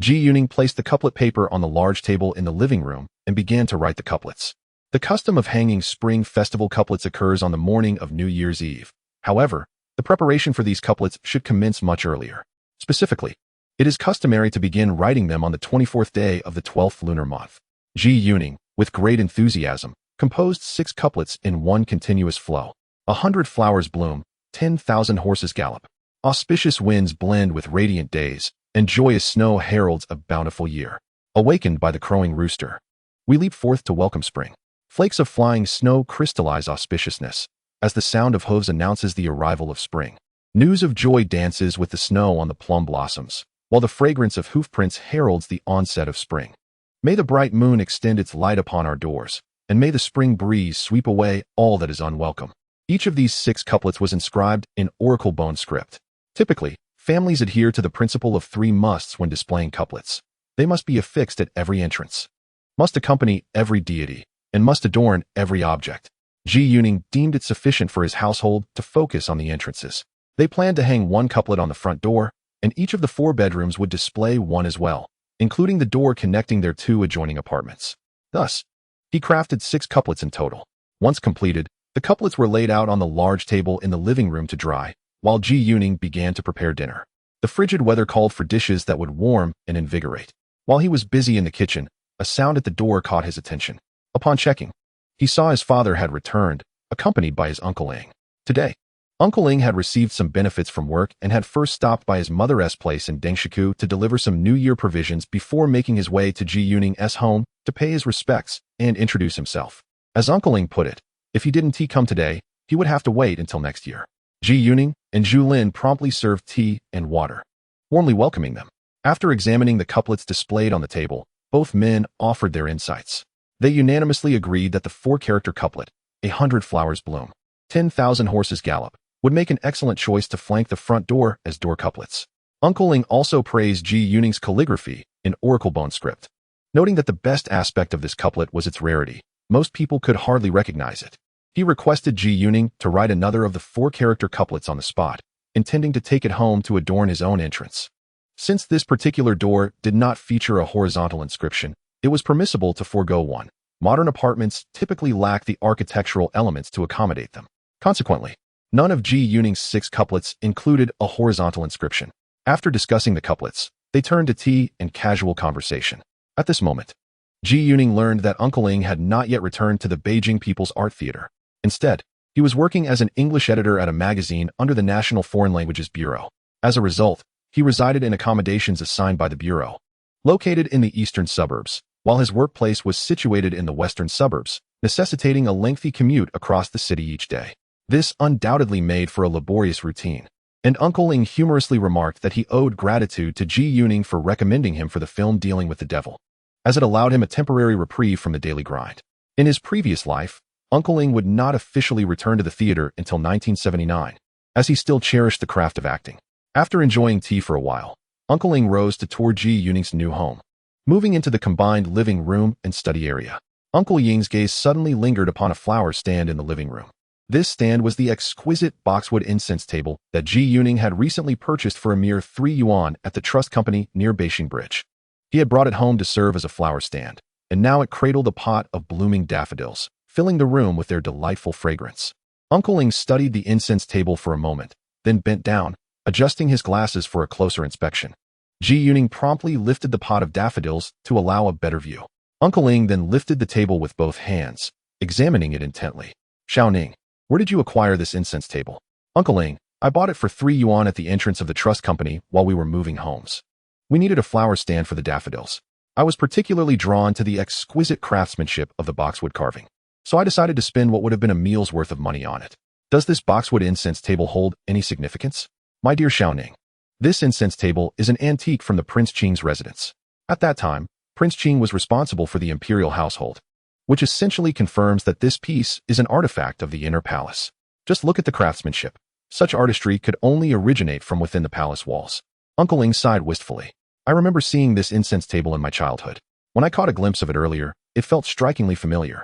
Ji Yuning placed the couplet paper on the large table in the living room and began to write the couplets. The custom of hanging Spring Festival couplets occurs on the morning of New Year's Eve. However, the preparation for these couplets should commence much earlier. Specifically, it is customary to begin writing them on the 24th day of the 12th lunar month. Ji Yuning, with great enthusiasm, composed 6 couplets in one continuous flow. 100 flowers bloom, 10,000 horses gallop. Auspicious winds blend with radiant days, and joyous snow heralds a bountiful year. Awakened by the crowing rooster, we leap forth to welcome spring. Flakes of flying snow crystallize auspiciousness, as the sound of hooves announces the arrival of spring. News of joy dances with the snow on the plum blossoms, while the fragrance of hoofprints heralds the onset of spring. May the bright moon extend its light upon our doors, and may the spring breeze sweep away all that is unwelcome. Each of these 6 couplets was inscribed in oracle bone script. Typically, families adhere to the principle of 3 musts when displaying couplets. They must be affixed at every entrance, must accompany every deity, and must adorn every object. Ji Yuning deemed it sufficient for his household to focus on the entrances. They planned to hang 1 couplet on the front door, and each of the 4 bedrooms would display one as well, including the door connecting their 2 adjoining apartments. Thus, he crafted 6 couplets in total. Once completed, the couplets were laid out on the large table in the living room to dry, while Ji Yuning began to prepare dinner. The frigid weather called for dishes that would warm and invigorate. While he was busy in the kitchen, a sound at the door caught his attention. Upon checking, he saw his father had returned, accompanied by his Uncle Ing. Today, Uncle Ing had received some benefits from work and had first stopped by his mother's place in Dengshiku to deliver some New Year provisions before making his way to Ji Yuning's home to pay his respects and introduce himself. As Uncle Ing put it, if he didn't come today, he would have to wait until next year. Ji Yuning and Zhu Lin promptly served tea and water, warmly welcoming them. After examining the couplets displayed on the table, both men offered their insights. They unanimously agreed that the 4-character couplet, 100 flowers bloom, 10,000 horses gallop, would make an excellent choice to flank the front door as door couplets. Uncle Ing also praised Ji Yuning's calligraphy in oracle bone script, noting that the best aspect of this couplet was its rarity. Most people could hardly recognize it. He requested Ji Yuning to write another of the 4-character couplets on the spot, intending to take it home to adorn his own entrance. Since this particular door did not feature a horizontal inscription, it was permissible to forego one. Modern apartments typically lack the architectural elements to accommodate them. Consequently, none of Ji Yuning's 6 couplets included a horizontal inscription. After discussing the couplets, they turned to tea and casual conversation. At this moment, Ji Yuning learned that Uncle Ing had not yet returned to the Beijing People's Art Theater. Instead, he was working as an English editor at a magazine under the National Foreign Languages Bureau. As a result, he resided in accommodations assigned by the Bureau, located in the eastern suburbs, while his workplace was situated in the western suburbs, necessitating a lengthy commute across the city each day. This undoubtedly made for a laborious routine, and Uncle Ing humorously remarked that he owed gratitude to Ji Yuning for recommending him for the film Dealing with the Devil, as it allowed him a temporary reprieve from the daily grind. In his previous life, Uncle Ing would not officially return to the theater until 1979, as he still cherished the craft of acting. After enjoying tea for a while, Uncle Ing rose to tour Ji Yuning's new home. Moving into the combined living room and study area, Uncle Ying's gaze suddenly lingered upon a flower stand in the living room. This stand was the exquisite boxwood incense table that Ji Yuning had recently purchased for a mere 3 yuan at the trust company near Beijing Bridge. He had brought it home to serve as a flower stand, and now it cradled a pot of blooming daffodils, filling the room with their delightful fragrance. Uncle Ing studied the incense table for a moment, then bent down, adjusting his glasses for a closer inspection. Ji Yuning promptly lifted the pot of daffodils to allow a better view. Uncle Ing then lifted the table with both hands, examining it intently. "Xiaoning, where did you acquire this incense table?" "Uncle Ing, I bought it for 3 yuan at the entrance of the trust company while we were moving homes." We needed a flower stand for the daffodils. I was particularly drawn to the exquisite craftsmanship of the boxwood carving, so I decided to spend what would have been a meal's worth of money on it. Does this boxwood incense table hold any significance? My dear Xiaoning, this incense table is an antique from the Prince Qing's residence. At that time, Prince Qing was responsible for the imperial household, which essentially confirms that this piece is an artifact of the inner palace. Just look at the craftsmanship. Such artistry could only originate from within the palace walls. Uncle Ing sighed wistfully. I remember seeing this incense table in my childhood. When I caught a glimpse of it earlier, it felt strikingly familiar.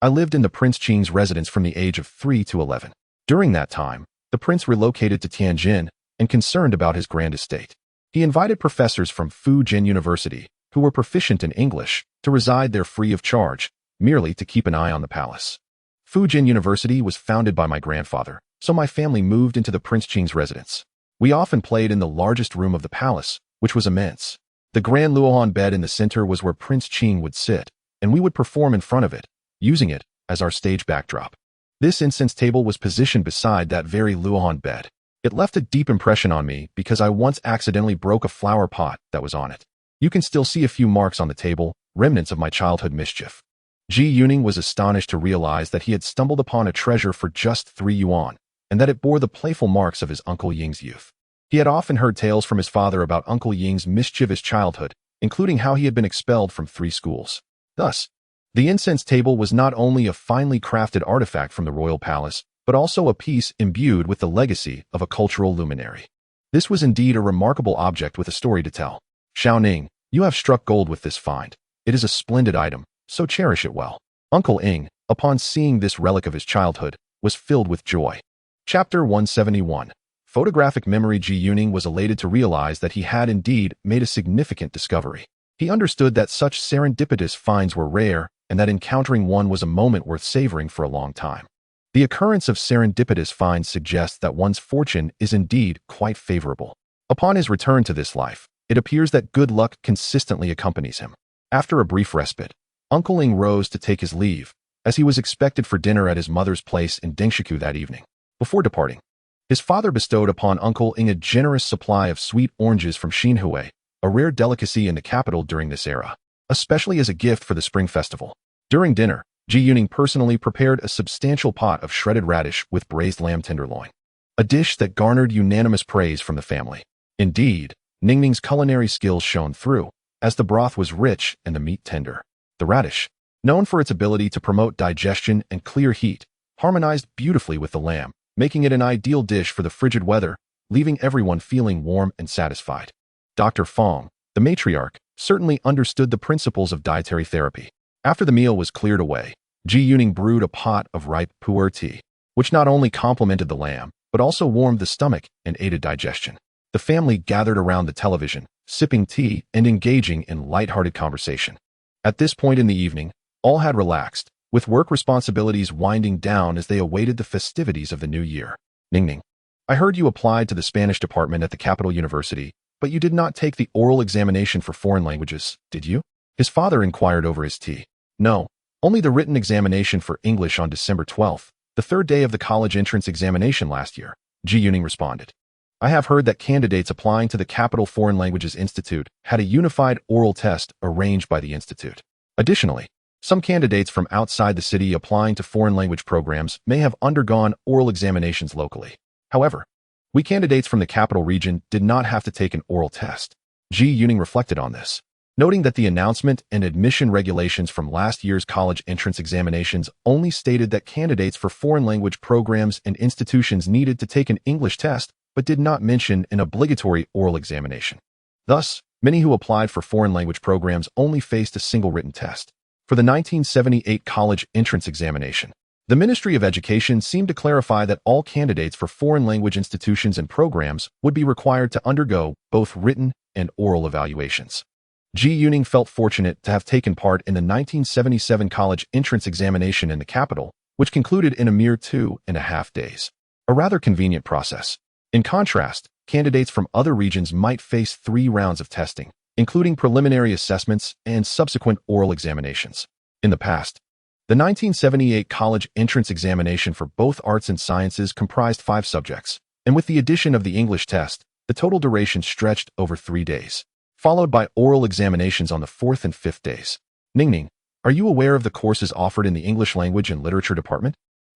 I lived in the Prince Qing's residence from the age of 3 to 11. During that time, the prince relocated to Tianjin and concerned about his grand estate. He invited professors from Fu-Jin University, who were proficient in English, to reside there free of charge, merely to keep an eye on the palace. Fu-Jin University was founded by my grandfather, so my family moved into the Prince Qing's residence. We often played in the largest room of the palace, which was immense. The grand luohan bed in the center was where Prince Qing would sit, and we would perform in front of it, using it as our stage backdrop. This incense table was positioned beside that very luohan bed. It left a deep impression on me because I once accidentally broke a flower pot that was on it. You can still see a few marks on the table, remnants of my childhood mischief. Ji Yuning was astonished to realize that he had stumbled upon a treasure for just 3 yuan, and that it bore the playful marks of his Uncle Ying's youth. He had often heard tales from his father about Uncle Ying's mischievous childhood, including how he had been expelled from 3 schools. Thus, the incense table was not only a finely crafted artifact from the royal palace, but also a piece imbued with the legacy of a cultural luminary. This was indeed a remarkable object with a story to tell. Xiaoning, you have struck gold with this find. It is a splendid item, so cherish it well. Uncle Ing, upon seeing this relic of his childhood, was filled with joy. Chapter 171. Photographic memory. Ji Yuning was elated to realize that he had indeed made a significant discovery. He understood that such serendipitous finds were rare and that encountering one was a moment worth savoring for a long time. The occurrence of serendipitous finds suggests that one's fortune is indeed quite favorable. Upon his return to this life, it appears that good luck consistently accompanies him. After a brief respite, Uncle Ing rose to take his leave, as he was expected for dinner at his mother's place in Dengshiku that evening. Before departing, his father bestowed upon Uncle Ing a generous supply of sweet oranges from Xinhui, a rare delicacy in the capital during this era, especially as a gift for the Spring Festival. During dinner, Ji Yuning personally prepared a substantial pot of shredded radish with braised lamb tenderloin, a dish that garnered unanimous praise from the family. Indeed, Ningning's culinary skills shone through, as the broth was rich and the meat tender. The radish, known for its ability to promote digestion and clear heat, harmonized beautifully with the lamb, making it an ideal dish for the frigid weather, leaving everyone feeling warm and satisfied. Dr. Fong, the matriarch, certainly understood the principles of dietary therapy. After the meal was cleared away, Ji Yuning brewed a pot of ripe pu'er tea, which not only complemented the lamb, but also warmed the stomach and aided digestion. The family gathered around the television, sipping tea and engaging in light-hearted conversation. At this point in the evening, all had relaxed, with work responsibilities winding down as they awaited the festivities of the new year. Ningning, I heard you applied to the Spanish department at the capital university, but you did not take the oral examination for foreign languages, did you? His father inquired over his tea. No, only the written examination for English on December 12th, the 3rd day of the college entrance examination last year, Ji Yuning responded. I have heard that candidates applying to the Capital Foreign Languages Institute had a unified oral test arranged by the institute. Additionally, some candidates from outside the city applying to foreign language programs may have undergone oral examinations locally. However, we candidates from the capital region did not have to take an oral test. Ji Yuning reflected on this, noting that the announcement and admission regulations from last year's college entrance examinations only stated that candidates for foreign language programs and institutions needed to take an English test, but did not mention an obligatory oral examination. Thus, many who applied for foreign language programs only faced a single written test. For the 1978 college entrance examination, the Ministry of Education seemed to clarify that all candidates for foreign language institutions and programs would be required to undergo both written and oral evaluations. Ji Yuning felt fortunate to have taken part in the 1977 college entrance examination in the capital, which concluded in a mere 2.5 days. A rather convenient process. In contrast, candidates from other regions might face 3 rounds of testing, including preliminary assessments and subsequent oral examinations. In the past, the 1978 college entrance examination for both arts and sciences comprised 5 subjects, and with the addition of the English test, the total duration stretched over 3 days. followed by oral examinations on the fourth and fifth days. Ningning, are you aware of the courses offered in the English language and literature department?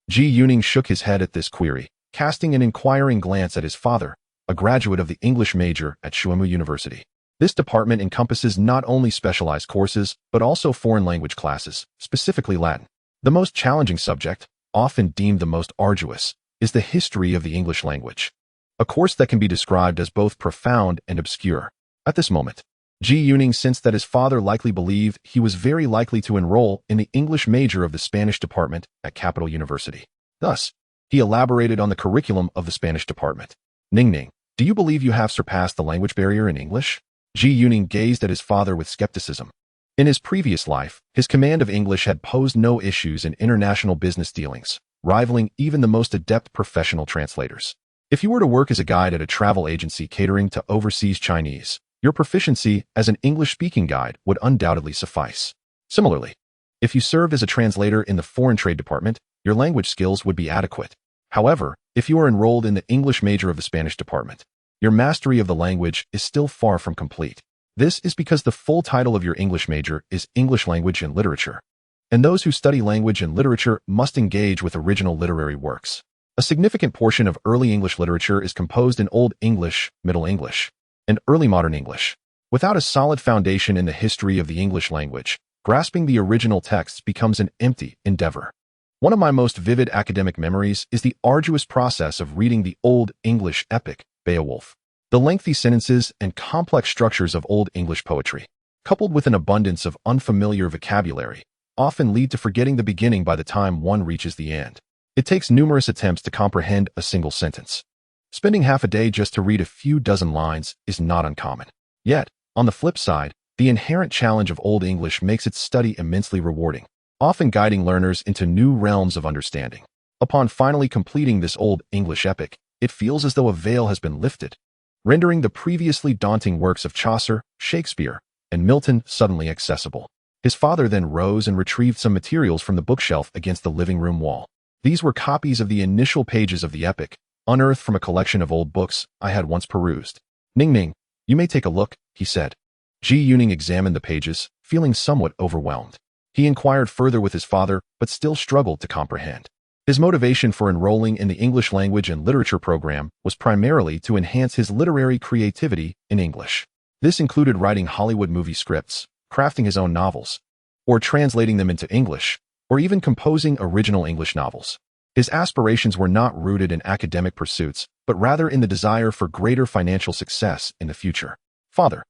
Ji Yuning shook his head at this query, casting an inquiring glance at his father, a graduate of the English major at Shuimu University. This department encompasses not only specialized courses, but also foreign language classes, specifically Latin. The most challenging subject, often deemed the most arduous, is the history of the English language, a course that can be described as both profound and obscure. At this moment, Ji Yuning sensed that his father likely believed he was very likely to enroll in the English major of the Spanish department at Capital University. Thus, he elaborated on the curriculum of the Spanish department. Ningning, do you believe you have surpassed the language barrier in English? Ji Yuning gazed at his father with skepticism. In his previous life, his command of English had posed no issues in international business dealings, rivaling even the most adept professional translators. If you were to work as a guide at a travel agency catering to overseas Chinese, your proficiency as an English-speaking guide would undoubtedly suffice. Similarly, if you served as a translator in the foreign trade department, your language skills would be adequate. However, if you are enrolled in the English major of the Spanish department, your mastery of the language is still far from complete. This is because the full title of your English major is English Language and Literature, and those who study language and literature must engage with original literary works. A significant portion of early English literature is composed in Old English, Middle English, and Early Modern English. Without a solid foundation in the history of the English language, grasping the original texts becomes an empty endeavor. One of my most vivid academic memories is the arduous process of reading the Old English epic, Beowulf. The lengthy sentences and complex structures of Old English poetry, coupled with an abundance of unfamiliar vocabulary, often lead to forgetting the beginning by the time one reaches the end. It takes numerous attempts to comprehend a single sentence. Spending half a day just to read a few dozen lines is not uncommon. Yet, on the flip side, the inherent challenge of Old English makes its study immensely rewarding, often guiding learners into new realms of understanding. Upon finally completing this Old English epic, it feels as though a veil has been lifted, rendering the previously daunting works of Chaucer, Shakespeare, and Milton suddenly accessible. His father then rose and retrieved some materials from the bookshelf against the living room wall. These were copies of the initial pages of the epic, unearthed from a collection of old books I had once perused. Ningning, you may take a look, he said. Ji Yuning examined the pages, feeling somewhat overwhelmed. He inquired further with his father, but still struggled to comprehend. His motivation for enrolling in the English language and literature program was primarily to enhance his literary creativity in English. This included writing Hollywood movie scripts, crafting his own novels, or translating them into English, or even composing original English novels. His aspirations were not rooted in academic pursuits, but rather in the desire for greater financial success in the future. Father,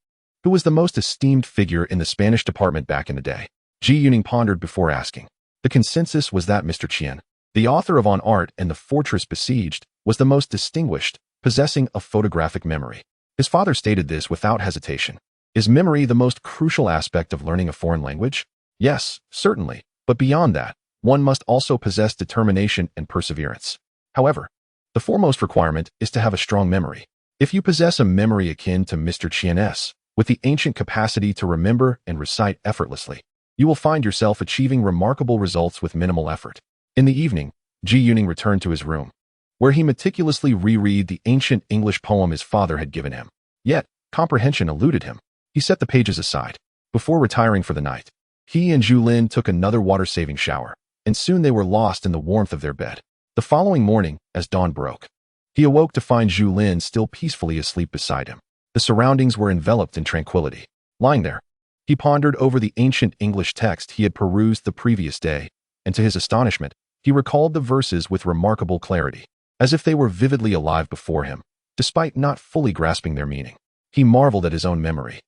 who was the most esteemed figure in the Spanish department back in the day? Ji Yuning pondered before asking. The consensus was that Mr. Qian, the author of On Art and the Fortress Besieged, was the most distinguished, possessing a photographic memory. His father stated this without hesitation. Is memory the most crucial aspect of learning a foreign language? Yes, certainly, but beyond that, one must also possess determination and perseverance. However, the foremost requirement is to have a strong memory. If you possess a memory akin to Mr. Qian's, with the ancient capacity to remember and recite effortlessly, you will find yourself achieving remarkable results with minimal effort. In the evening, Ji Yuning returned to his room, where he meticulously reread the ancient English poem his father had given him. Yet, comprehension eluded him. He set the pages aside. Before retiring for the night, he and Zhu Lin took another water-saving shower, and soon they were lost in the warmth of their bed. The following morning, as dawn broke, he awoke to find Zhu Lin still peacefully asleep beside him. The surroundings were enveloped in tranquility. Lying there, he pondered over the ancient English text he had perused the previous day, and to his astonishment, he recalled the verses with remarkable clarity, as if they were vividly alive before him, despite not fully grasping their meaning. He marveled at his own memory,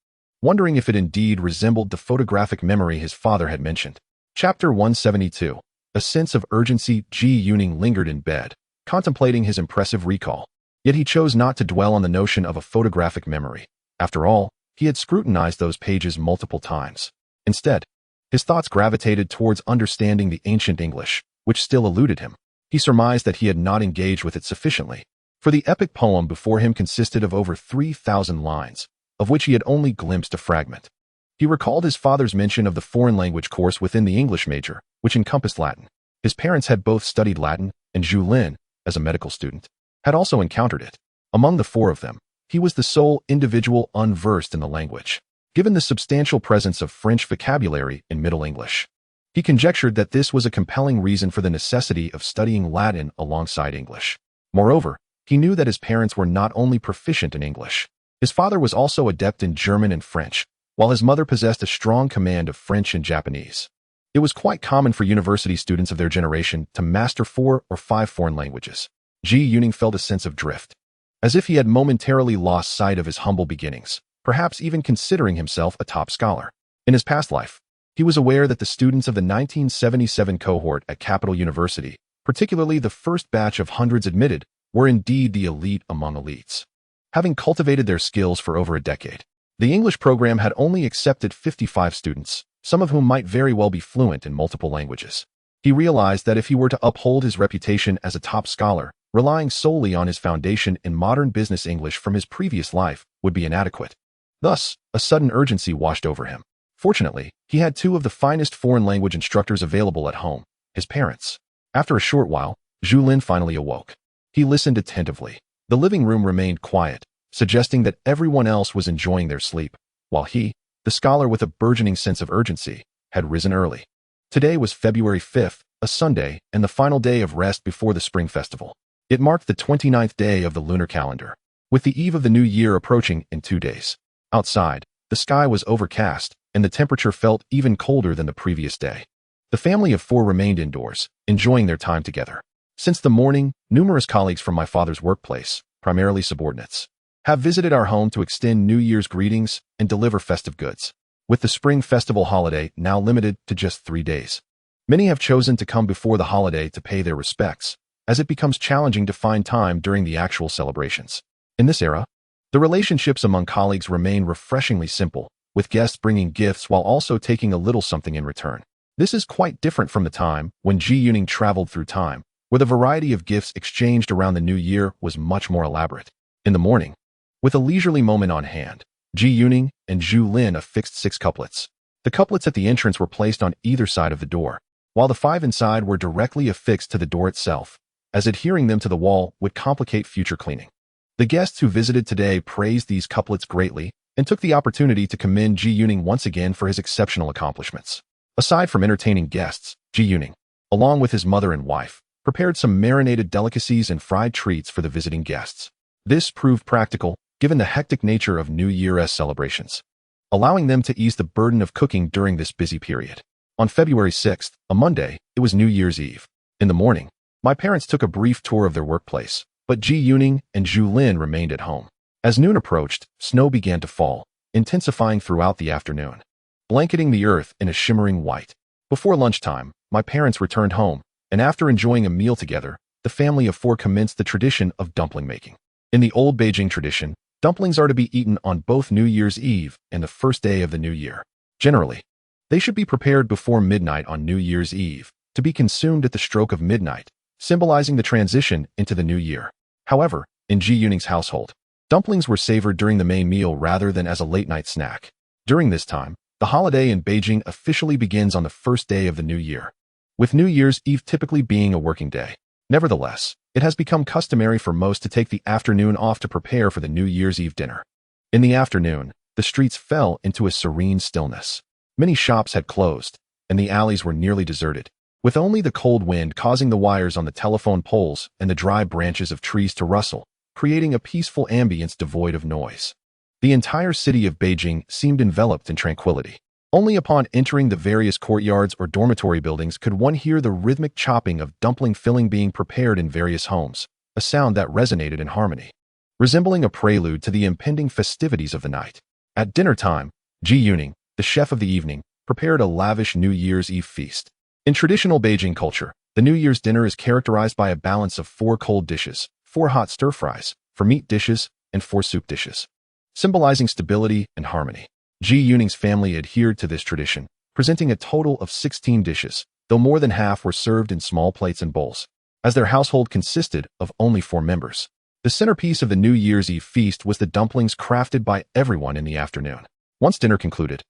wondering if it indeed resembled the photographic memory his father had mentioned. Chapter 172. A sense of urgency. Ji Yuning lingered in bed, contemplating his impressive recall. Yet he chose not to dwell on the notion of a photographic memory. After all, he had scrutinized those pages multiple times. Instead, his thoughts gravitated towards understanding the ancient English, which still eluded him. He surmised that he had not engaged with it sufficiently, for the epic poem before him consisted of over 3,000 lines, of which he had only glimpsed a fragment. He recalled his father's mention of the foreign language course within the English major, which encompassed Latin. His parents had both studied Latin, and Zhu Lin, as a medical student, had also encountered it. Among the four of them, he was the sole individual unversed in the language, given the substantial presence of French vocabulary in Middle English. He conjectured that this was a compelling reason for the necessity of studying Latin alongside English. Moreover, he knew that his parents were not only proficient in English. His father was also adept in German and French, while his mother possessed a strong command of French and Japanese. It was quite common for university students of their generation to master 4 or 5 foreign languages. Zhu Lin felt a sense of drift, as if he had momentarily lost sight of his humble beginnings, perhaps even considering himself a top scholar. In his past life, he was aware that the students of the 1977 cohort at Capital University, particularly the first batch of hundreds admitted, were indeed the elite among elites. Having cultivated their skills for over a decade, the English program had only accepted 55 students, some of whom might very well be fluent in multiple languages. He realized that if he were to uphold his reputation as a top scholar, relying solely on his foundation in modern business English from his previous life would be inadequate. Thus, a sudden urgency washed over him. Fortunately, he had 2 of the finest foreign language instructors available at home, his parents. After a short while, Zhu Lin finally awoke. He listened attentively. The living room remained quiet, suggesting that everyone else was enjoying their sleep, while he, the scholar with a burgeoning sense of urgency, had risen early. Today was February 5th, a Sunday, and the final day of rest before the Spring Festival. It marked the 29th day of the lunar calendar, with the eve of the new year approaching in 2 days. Outside, the sky was overcast, and the temperature felt even colder than the previous day. The family of 4 remained indoors, enjoying their time together. Since the morning, numerous colleagues from my father's workplace, primarily subordinates, have visited our home to extend New Year's greetings and deliver festive goods. With the Spring Festival holiday now limited to just 3 days, many have chosen to come before the holiday to pay their respects, as it becomes challenging to find time during the actual celebrations. In this era, the relationships among colleagues remain refreshingly simple, with guests bringing gifts while also taking a little something in return. This is quite different from the time when Zhu Lin traveled through time, where the variety of gifts exchanged around the new year was much more elaborate. In the morning, with a leisurely moment on hand, Zhu Lin and Zhu Lin affixed 6 couplets. The couplets at the entrance were placed on either side of the door, while the 5 inside were directly affixed to the door itself, as adhering them to the wall would complicate future cleaning. The guests who visited today praised these couplets greatly and took the opportunity to commend Zhu Lin once again for his exceptional accomplishments. Aside from entertaining guests, Zhu Lin, along with his mother and wife, prepared some marinated delicacies and fried treats for the visiting guests. This proved practical, given the hectic nature of New Year's celebrations, allowing them to ease the burden of cooking during this busy period. On February 6th, a Monday, it was New Year's Eve. In the morning, my parents took a brief tour of their workplace, but Zhu Lin and Zhu Lin remained at home. As noon approached, snow began to fall, intensifying throughout the afternoon, blanketing the earth in a shimmering white. Before lunchtime, my parents returned home, and after enjoying a meal together, the family of 4 commenced the tradition of dumpling making. In the old Beijing tradition, dumplings are to be eaten on both New Year's Eve and the first day of the new year. Generally, they should be prepared before midnight on New Year's Eve, to be consumed at the stroke of midnight, symbolizing the transition into the new year. However, in Zhu Lin's household, dumplings were savored during the main meal rather than as a late-night snack. During this time, the holiday in Beijing officially begins on the first day of the new year, with New Year's Eve typically being a working day. Nevertheless, it has become customary for most to take the afternoon off to prepare for the New Year's Eve dinner. In the afternoon, the streets fell into a serene stillness. Many shops had closed, and the alleys were nearly deserted, with only the cold wind causing the wires on the telephone poles and the dry branches of trees to rustle, creating a peaceful ambience devoid of noise. The entire city of Beijing seemed enveloped in tranquility. Only upon entering the various courtyards or dormitory buildings could one hear the rhythmic chopping of dumpling filling being prepared in various homes, a sound that resonated in harmony, resembling a prelude to the impending festivities of the night. At dinner time, Zhu Lin, the chef of the evening, prepared a lavish New Year's Eve feast. In traditional Beijing culture, the New Year's dinner is characterized by a balance of 4 cold dishes, 4 hot stir-fries, 4 meat dishes, and 4 soup dishes, symbolizing stability and harmony. Zhu Lin's family adhered to this tradition, presenting a total of 16 dishes, though more than half were served in small plates and bowls. As their household consisted of only 4 members, the centerpiece of the New Year's Eve feast was the dumplings crafted by everyone in the afternoon. Once dinner concluded,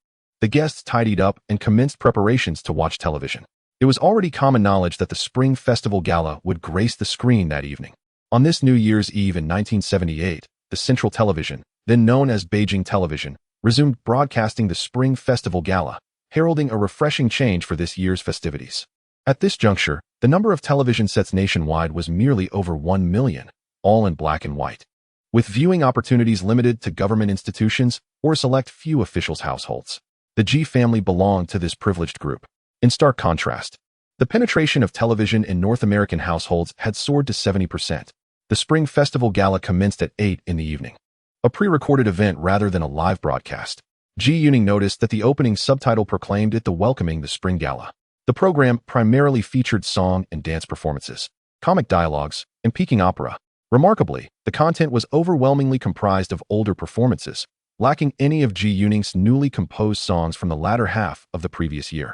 the guests tidied up and commenced preparations to watch television. It was already common knowledge that the Spring Festival Gala would grace the screen that evening. On this New Year's Eve in 1978, the Central Television, then known as Beijing Television, resumed broadcasting the Spring Festival Gala, heralding a refreshing change for this year's festivities. At this juncture, the number of television sets nationwide was merely over 1 million, all in black and white, with viewing opportunities limited to government institutions or a select few officials' households. The G family belonged to this privileged group. In stark contrast, the penetration of television in North American households had soared to 70%. The Spring Festival Gala commenced at 8 in the evening, a pre-recorded event rather than a live broadcast. Ji Yuning noticed that the opening subtitle proclaimed it the welcoming the Spring Gala. The program primarily featured song and dance performances, comic dialogues, and peaking opera. Remarkably, the content was overwhelmingly comprised of older performances, lacking any of Ji Yuning's newly composed songs from the latter half of the previous year.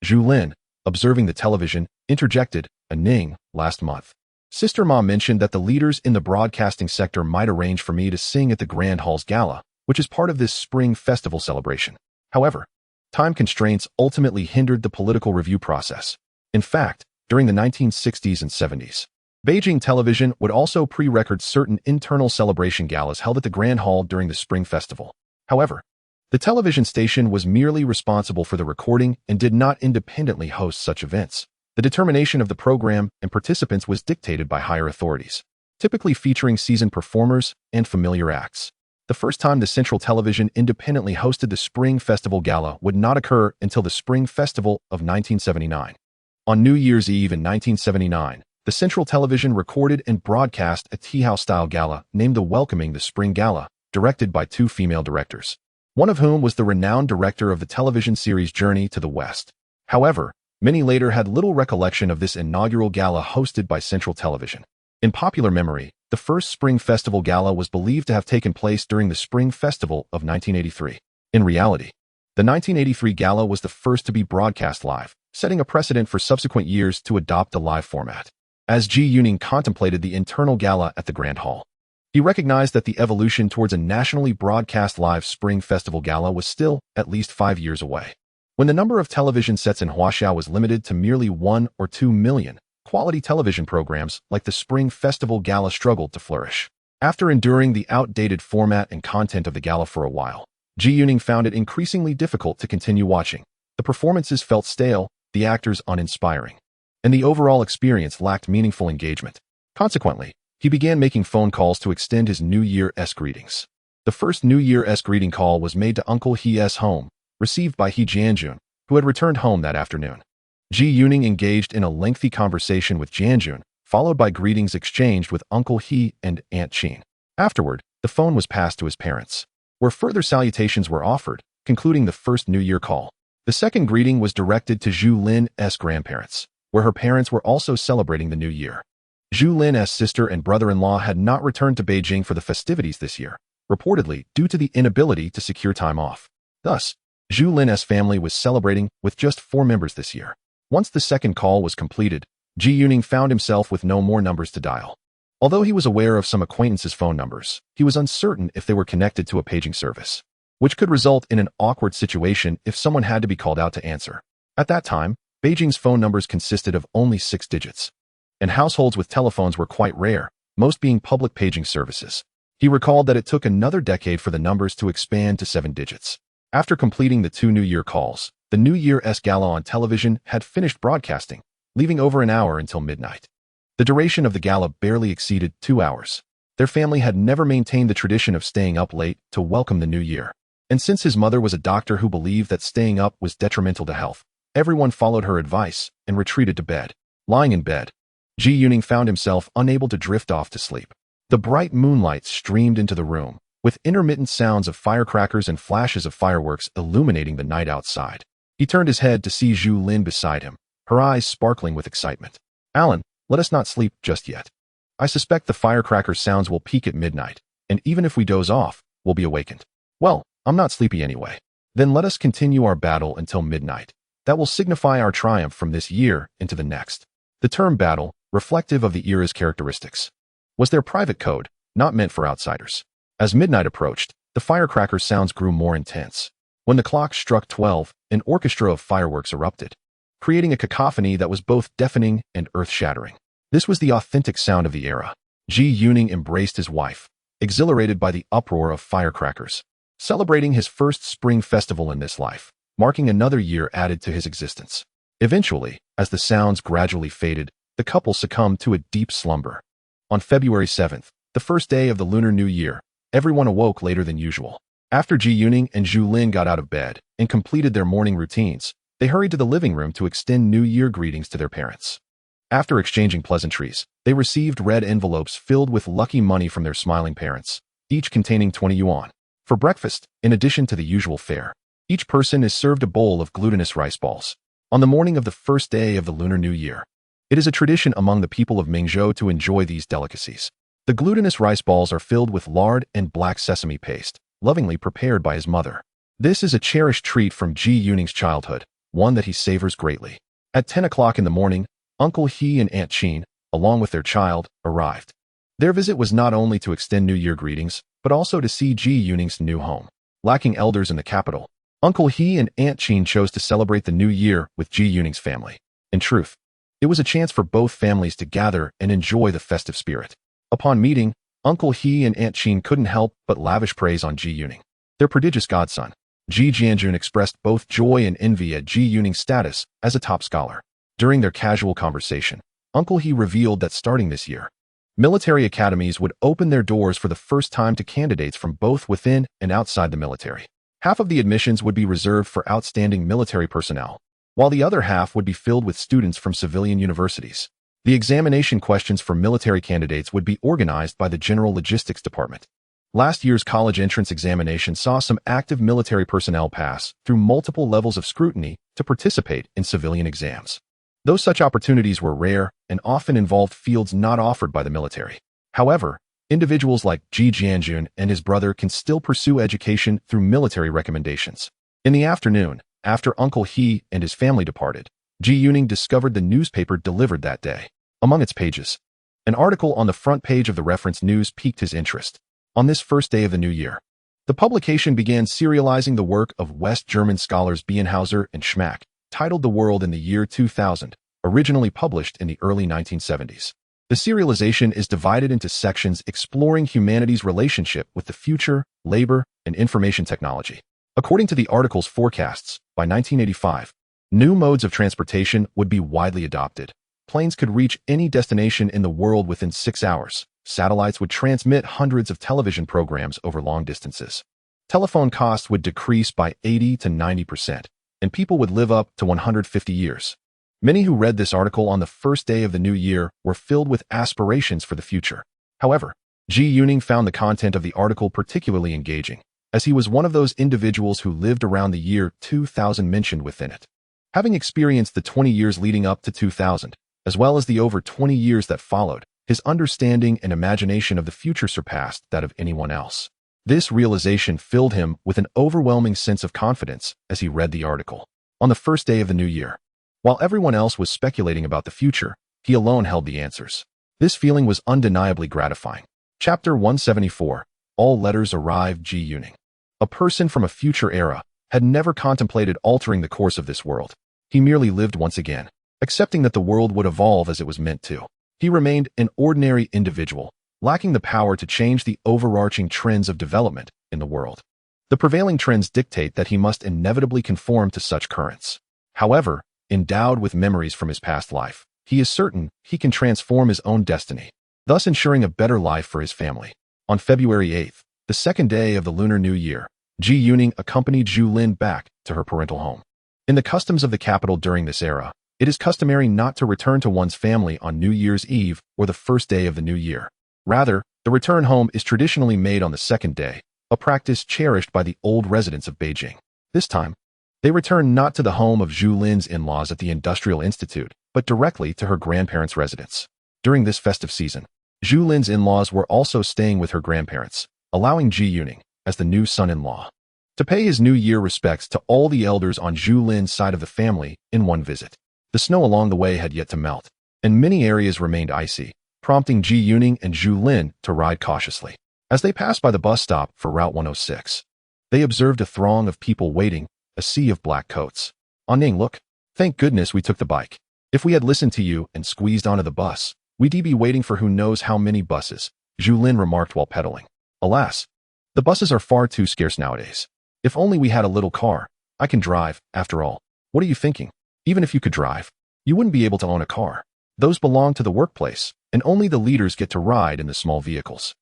Zhu Lin, observing the television, interjected, "A Ning, last month. Sister Ma mentioned that the leaders in the broadcasting sector might arrange for me to sing at the Grand Hall's Gala, which is part of this Spring Festival celebration." However, time constraints ultimately hindered the political review process. In fact, during the 1960s and 70s, Beijing Television would also pre-record certain internal celebration galas held at the Grand Hall during the Spring Festival. However, the television station was merely responsible for the recording and did not independently host such events. The determination of the program and participants was dictated by higher authorities, typically featuring seasoned performers and familiar acts. The first time the Central Television independently hosted the Spring Festival Gala would not occur until the Spring Festival of 1979. On New Year's Eve in 1979, the Central Television recorded and broadcast a tea house-style gala named the Welcoming the Spring Gala, directed by two female directors, one of whom was the renowned director of the television series Journey to the West. However, many later had little recollection of this inaugural gala hosted by Central Television. In popular memory, the first Spring Festival Gala was believed to have taken place during the Spring Festival of 1983. In reality, the 1983 gala was the first to be broadcast live, setting a precedent for subsequent years to adopt the live format. As Ji Yuning contemplated the internal gala at the Grand Hall, he recognized that the evolution towards a nationally broadcast live Spring Festival Gala was still at least 5 years away. When the number of television sets in Huaxiao was limited to merely 1 or 2 million, quality television programs like the Spring Festival Gala struggled to flourish. After enduring the outdated format and content of the gala for a while, Ji Yuning found it increasingly difficult to continue watching. The performances felt stale, the actors uninspiring, and the overall experience lacked meaningful engagement. Consequently, he began making phone calls to extend his New Year-esque greetings. The first New Year-esque greeting call was made to Uncle He's home, received by He Jianjun, who had returned home that afternoon. Ji Yuning engaged in a lengthy conversation with Jianjun, followed by greetings exchanged with Uncle He and Aunt Qin. Afterward, the phone was passed to his parents, where further salutations were offered, concluding the first New Year call. The second greeting was directed to Zhu Lin's grandparents, where her parents were also celebrating the New Year. Zhu Lin's sister and brother-in-law had not returned to Beijing for the festivities this year, reportedly due to the inability to secure time off. Thus, Zhu Lin's family was celebrating with just 4 members this year. Once the second call was completed, Ji Yuning found himself with no more numbers to dial. Although he was aware of some acquaintances' phone numbers, he was uncertain if they were connected to a paging service, which could result in an awkward situation if someone had to be called out to answer. At that time, Beijing's phone numbers consisted of only 6 digits, and households with telephones were quite rare, most being public paging services. He recalled that it took another decade for the numbers to expand to 7 digits. After completing the 2 New Year calls, the New Year-esque gala on television had finished broadcasting, leaving over an hour until midnight. The duration of the gala barely exceeded 2 hours. Their family had never maintained the tradition of staying up late to welcome the new year. And since his mother was a doctor who believed that staying up was detrimental to health, everyone followed her advice and retreated to bed. Lying in bed, Ji Yuning found himself unable to drift off to sleep. The bright moonlight streamed into the room, with intermittent sounds of firecrackers and flashes of fireworks illuminating the night outside. He turned his head to see Zhu Lin beside him, her eyes sparkling with excitement. "Alan, let us not sleep just yet. I suspect the firecracker sounds will peak at midnight, and even if we doze off, we'll be awakened." "Well, I'm not sleepy anyway. Then let us continue our battle until midnight. That will signify our triumph from this year into the next." The term battle, reflective of the era's characteristics, was their private code, not meant for outsiders. As midnight approached, the firecracker sounds grew more intense. When the clock struck 12, an orchestra of fireworks erupted, creating a cacophony that was both deafening and earth-shattering. This was the authentic sound of the era. Ji Yuning embraced his wife, exhilarated by the uproar of firecrackers, celebrating his first spring festival in this life, marking another year added to his existence. Eventually, as the sounds gradually faded, the couple succumbed to a deep slumber. On February 7th, the first day of the Lunar New Year, everyone awoke later than usual. After Ji Yuning and Zhu Lin got out of bed and completed their morning routines, they hurried to the living room to extend New Year greetings to their parents. After exchanging pleasantries, they received red envelopes filled with lucky money from their smiling parents, each containing 20 yuan. For breakfast, in addition to the usual fare, each person is served a bowl of glutinous rice balls. On the morning of the first day of the Lunar New Year, it is a tradition among the people of Mingzhou to enjoy these delicacies. The glutinous rice balls are filled with lard and black sesame paste, lovingly prepared by his mother. This is a cherished treat from Ji Yuning's childhood, one that he savors greatly. At 10 o'clock in the morning, Uncle He and Aunt Qin, along with their child, arrived. Their visit was not only to extend New Year greetings, but also to see Ji Yuning's new home. Lacking elders in the capital, Uncle He and Aunt Qin chose to celebrate the new year with Ji Yuning's family. In truth, it was a chance for both families to gather and enjoy the festive spirit. Upon meeting, Uncle He and Aunt Qin couldn't help but lavish praise on Ji Yuning. Their prodigious godson, Ji Jianjun, expressed both joy and envy at Ji Yuning's status as a top scholar. During their casual conversation, Uncle He revealed that starting this year, military academies would open their doors for the first time to candidates from both within and outside the military. Half of the admissions would be reserved for outstanding military personnel, while the other half would be filled with students from civilian universities. The examination questions for military candidates would be organized by the General Logistics Department. Last year's college entrance examination saw some active military personnel pass through multiple levels of scrutiny to participate in civilian exams. Though such opportunities were rare and often involved fields not offered by the military. However, individuals like Ji Jianjun and his brother can still pursue education through military recommendations. In the afternoon, after Uncle He and his family departed, Ji Yuning discovered the newspaper delivered that day. Among its pages, an article on the front page of the reference news piqued his interest. On this first day of the new year, the publication began serializing the work of West German scholars Bienhauser and Schmack, titled The World in the Year 2000, originally published in the early 1970s. The serialization is divided into sections exploring humanity's relationship with the future, labor, and information technology. According to the article's forecasts, by 1985, new modes of transportation would be widely adopted. Planes could reach any destination in the world within 6 hours. Satellites would transmit hundreds of television programs over long distances. Telephone costs would decrease by 80 to 90%, and people would live up to 150 years. Many who read this article on the first day of the new year were filled with aspirations for the future. However, Ji Yuning found the content of the article particularly engaging, as he was one of those individuals who lived around the year 2000 mentioned within it. Having experienced the 20 years leading up to 2000, as well as the over 20 years that followed, his understanding and imagination of the future surpassed that of anyone else. This realization filled him with an overwhelming sense of confidence as he read the article. On the first day of the new year, while everyone else was speculating about the future, he alone held the answers. This feeling was undeniably gratifying. Chapter 174. All letters arrive. Ji Yuning, a person from a future era, had never contemplated altering the course of this world. He merely lived once again, accepting that the world would evolve as it was meant to. He remained an ordinary individual, lacking the power to change the overarching trends of development in the world. The prevailing trends dictate that he must inevitably conform to such currents. However, endowed with memories from his past life, he is certain he can transform his own destiny, thus ensuring a better life for his family. On February 8th, the second day of the Lunar New Year, Ji Yuning accompanied Zhu Lin back to her parental home. In the customs of the capital during this era, it is customary not to return to one's family on New Year's Eve or the first day of the new year. Rather, the return home is traditionally made on the second day, a practice cherished by the old residents of Beijing. This time, they returned not to the home of Zhu Lin's in-laws at the Industrial Institute, but directly to her grandparents' residence. During this festive season, Zhu Lin's in-laws were also staying with her grandparents, allowing Ji Yuning, as the new son-in-law, to pay his New Year respects to all the elders on Zhu Lin's side of the family in one visit. The snow along the way had yet to melt, and many areas remained icy, prompting Ji Yuning and Zhu Lin to ride cautiously. As they passed by the bus stop for Route 106, they observed a throng of people waiting, a sea of black coats. Ning, look. Thank goodness we took the bike. If we had listened to you and squeezed onto the bus, we'd be waiting for who knows how many buses, Zhu Lin remarked while pedaling. Alas, the buses are far too scarce nowadays. If only we had a little car. I can drive, after all. What are you thinking? Even if you could drive, you wouldn't be able to own a car. Those belong to the workplace, and only the leaders get to ride in the small vehicles.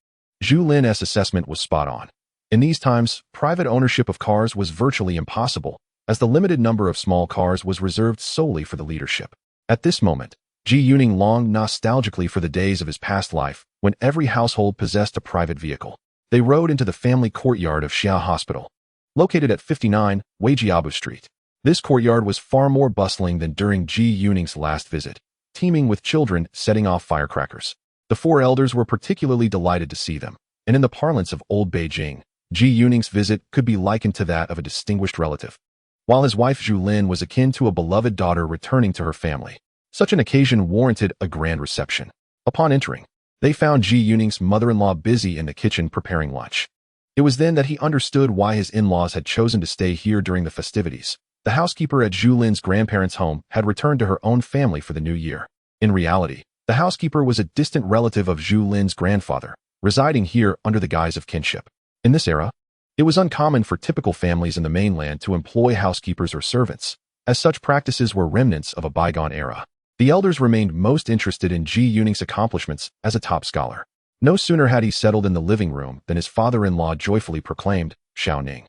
Zhu Lin's assessment was spot on. In these times, private ownership of cars was virtually impossible, as the limited number of small cars was reserved solely for the leadership. At this moment, Ji Yuning longed nostalgically for the days of his past life, when every household possessed a private vehicle. They rode into the family courtyard of Xia Hospital, located at 59 Weijiabu Street. This courtyard was far more bustling than during Ji Yuning's last visit, teeming with children setting off firecrackers. The four elders were particularly delighted to see them, and in the parlance of old Beijing, Ji Yuning's visit could be likened to that of a distinguished relative. While his wife Zhu Lin was akin to a beloved daughter returning to her family, such an occasion warranted a grand reception. Upon entering, they found Ji Yuning's mother-in-law busy in the kitchen preparing lunch. It was then that he understood why his in-laws had chosen to stay here during the festivities. The housekeeper at Zhu Lin's grandparents' home had returned to her own family for the new year. In reality, the housekeeper was a distant relative of Zhu Lin's grandfather, residing here under the guise of kinship. In this era, it was uncommon for typical families in the mainland to employ housekeepers or servants, as such practices were remnants of a bygone era. The elders remained most interested in Ji Yuning's accomplishments as a top scholar. No sooner had he settled in the living room than his father-in-law joyfully proclaimed, "Xiao Ning."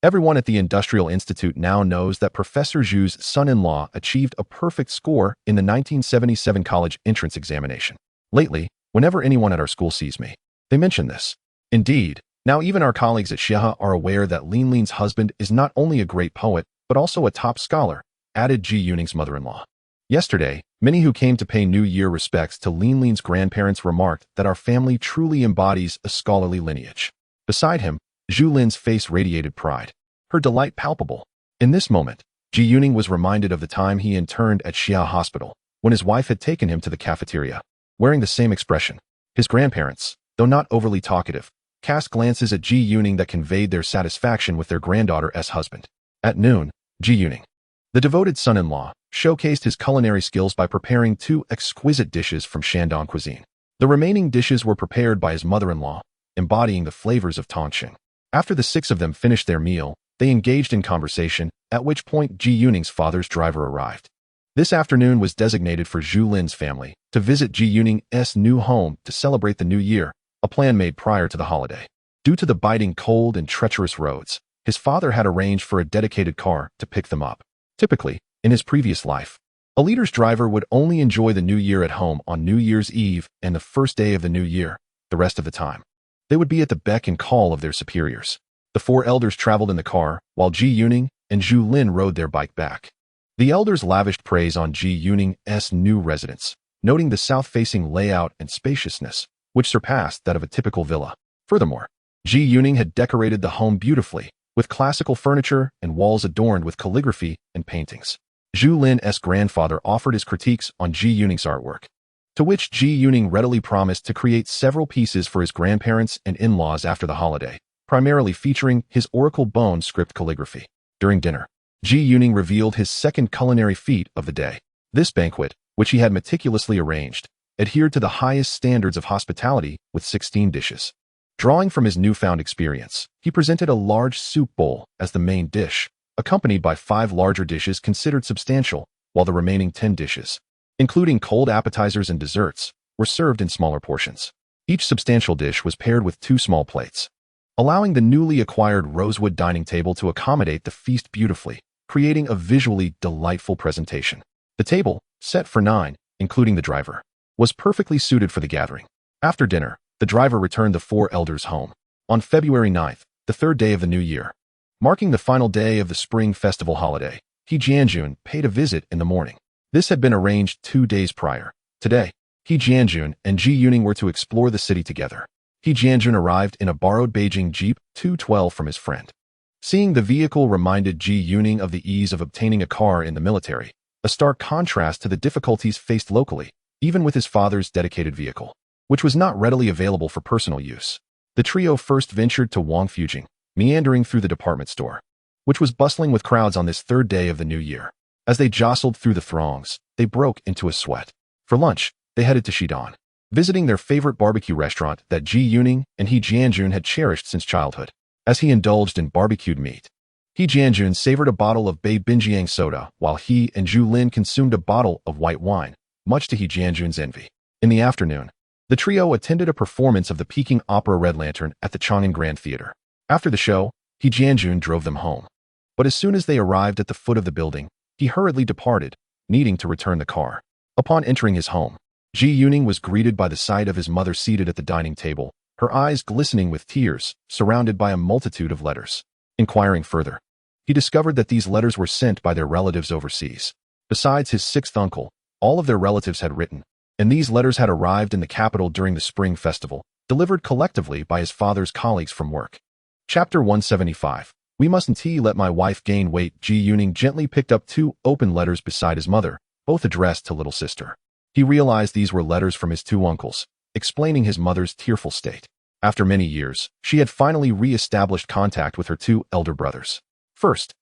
Everyone at the Industrial Institute now knows that Professor Zhu's son-in-law achieved a perfect score in the 1977 college entrance examination. Lately, whenever anyone at our school sees me, they mention this. Indeed, now even our colleagues at Xia are aware that Lin Lin's husband is not only a great poet, but also a top scholar, added Ji Yuning's mother-in-law. Yesterday, many who came to pay New Year respects to Lin Lin's grandparents remarked that our family truly embodies a scholarly lineage. Beside him, Zhu Lin's face radiated pride, her delight palpable. In this moment, Ji Yuning was reminded of the time he interned at Xia Hospital, when his wife had taken him to the cafeteria. Wearing the same expression, his grandparents, though not overly talkative, cast glances at Ji Yuning that conveyed their satisfaction with their granddaughter's husband. At noon, Ji Yuning, the devoted son-in-law, showcased his culinary skills by preparing 2 exquisite dishes from Shandong cuisine. The remaining dishes were prepared by his mother-in-law, embodying the flavors of Tongqing. After the 6 of them finished their meal, they engaged in conversation, at which point Ji Yuning's father's driver arrived. This afternoon was designated for Zhu Lin's family to visit Ji Yuning's new home to celebrate the new year, a plan made prior to the holiday. Due to the biting cold and treacherous roads, his father had arranged for a dedicated car to pick them up. Typically, in his previous life, a leader's driver would only enjoy the new year at home on New Year's Eve and the first day of the new year. The rest of the time, they would be at the beck and call of their superiors. The 4 elders traveled in the car, while Ji Yuning and Zhu Lin rode their bike back. The elders lavished praise on Ji Yuning's new residence, noting the south-facing layout and spaciousness, which surpassed that of a typical villa. Furthermore, Ji Yuning had decorated the home beautifully, with classical furniture and walls adorned with calligraphy and paintings. Zhu Lin's grandfather offered his critiques on Ji Yuning's artwork, to which Ji Yuning readily promised to create several pieces for his grandparents and in-laws after the holiday, primarily featuring his oracle bone script calligraphy. During dinner, Ji Yuning revealed his second culinary feat of the day. This banquet, which he had meticulously arranged, adhered to the highest standards of hospitality with 16 dishes. Drawing from his newfound experience, he presented a large soup bowl as the main dish, accompanied by 5 larger dishes considered substantial, while the remaining 10 dishes, including cold appetizers and desserts, were served in smaller portions. Each substantial dish was paired with 2 small plates, allowing the newly acquired rosewood dining table to accommodate the feast beautifully, creating a visually delightful presentation. The table, set for 9, including the driver, was perfectly suited for the gathering. After dinner, the driver returned the 4 elders home. On February 9th, the 3rd day of the new year, marking the final day of the Spring Festival holiday, He Jianjun paid a visit in the morning. This had been arranged 2 days prior. Today, He Jianjun and Ji Yuning were to explore the city together. He Jianjun arrived in a borrowed Beijing Jeep 212 from his friend. Seeing the vehicle reminded Ji Yuning of the ease of obtaining a car in the military, a stark contrast to the difficulties faced locally, even with his father's dedicated vehicle, which was not readily available for personal use. The trio first ventured to Wangfujing, meandering through the department store, which was bustling with crowds on this 3rd day of the new year. As they jostled through the throngs, they broke into a sweat. For lunch, they headed to Shidong. visiting their favorite barbecue restaurant that Ji Yuning and He Jianjun had cherished since childhood. As he indulged in barbecued meat, He Jianjun savored a bottle of Bei Binjiang soda, while he and Zhu Lin consumed a bottle of white wine, much to He Jianjun's envy. In the afternoon, the trio attended a performance of the Peking Opera Red Lantern at the Chang'an Grand Theater. After the show, He Jianjun drove them home. But as soon as they arrived at the foot of the building, he hurriedly departed, needing to return the car. Upon entering his home, Ji Yuning was greeted by the sight of his mother seated at the dining table, her eyes glistening with tears, surrounded by a multitude of letters. Inquiring further, he discovered that these letters were sent by their relatives overseas. Besides his sixth uncle, all of their relatives had written, and these letters had arrived in the capital during the Spring Festival, delivered collectively by his father's colleagues from work. Chapter 175. We mustn't let my wife gain weight. Ji Yuning gently picked up two open letters beside his mother, both addressed to little sister. He realized these were letters from his two uncles, explaining his mother's tearful state. After many years, she had finally re-established contact with her two elder brothers. First,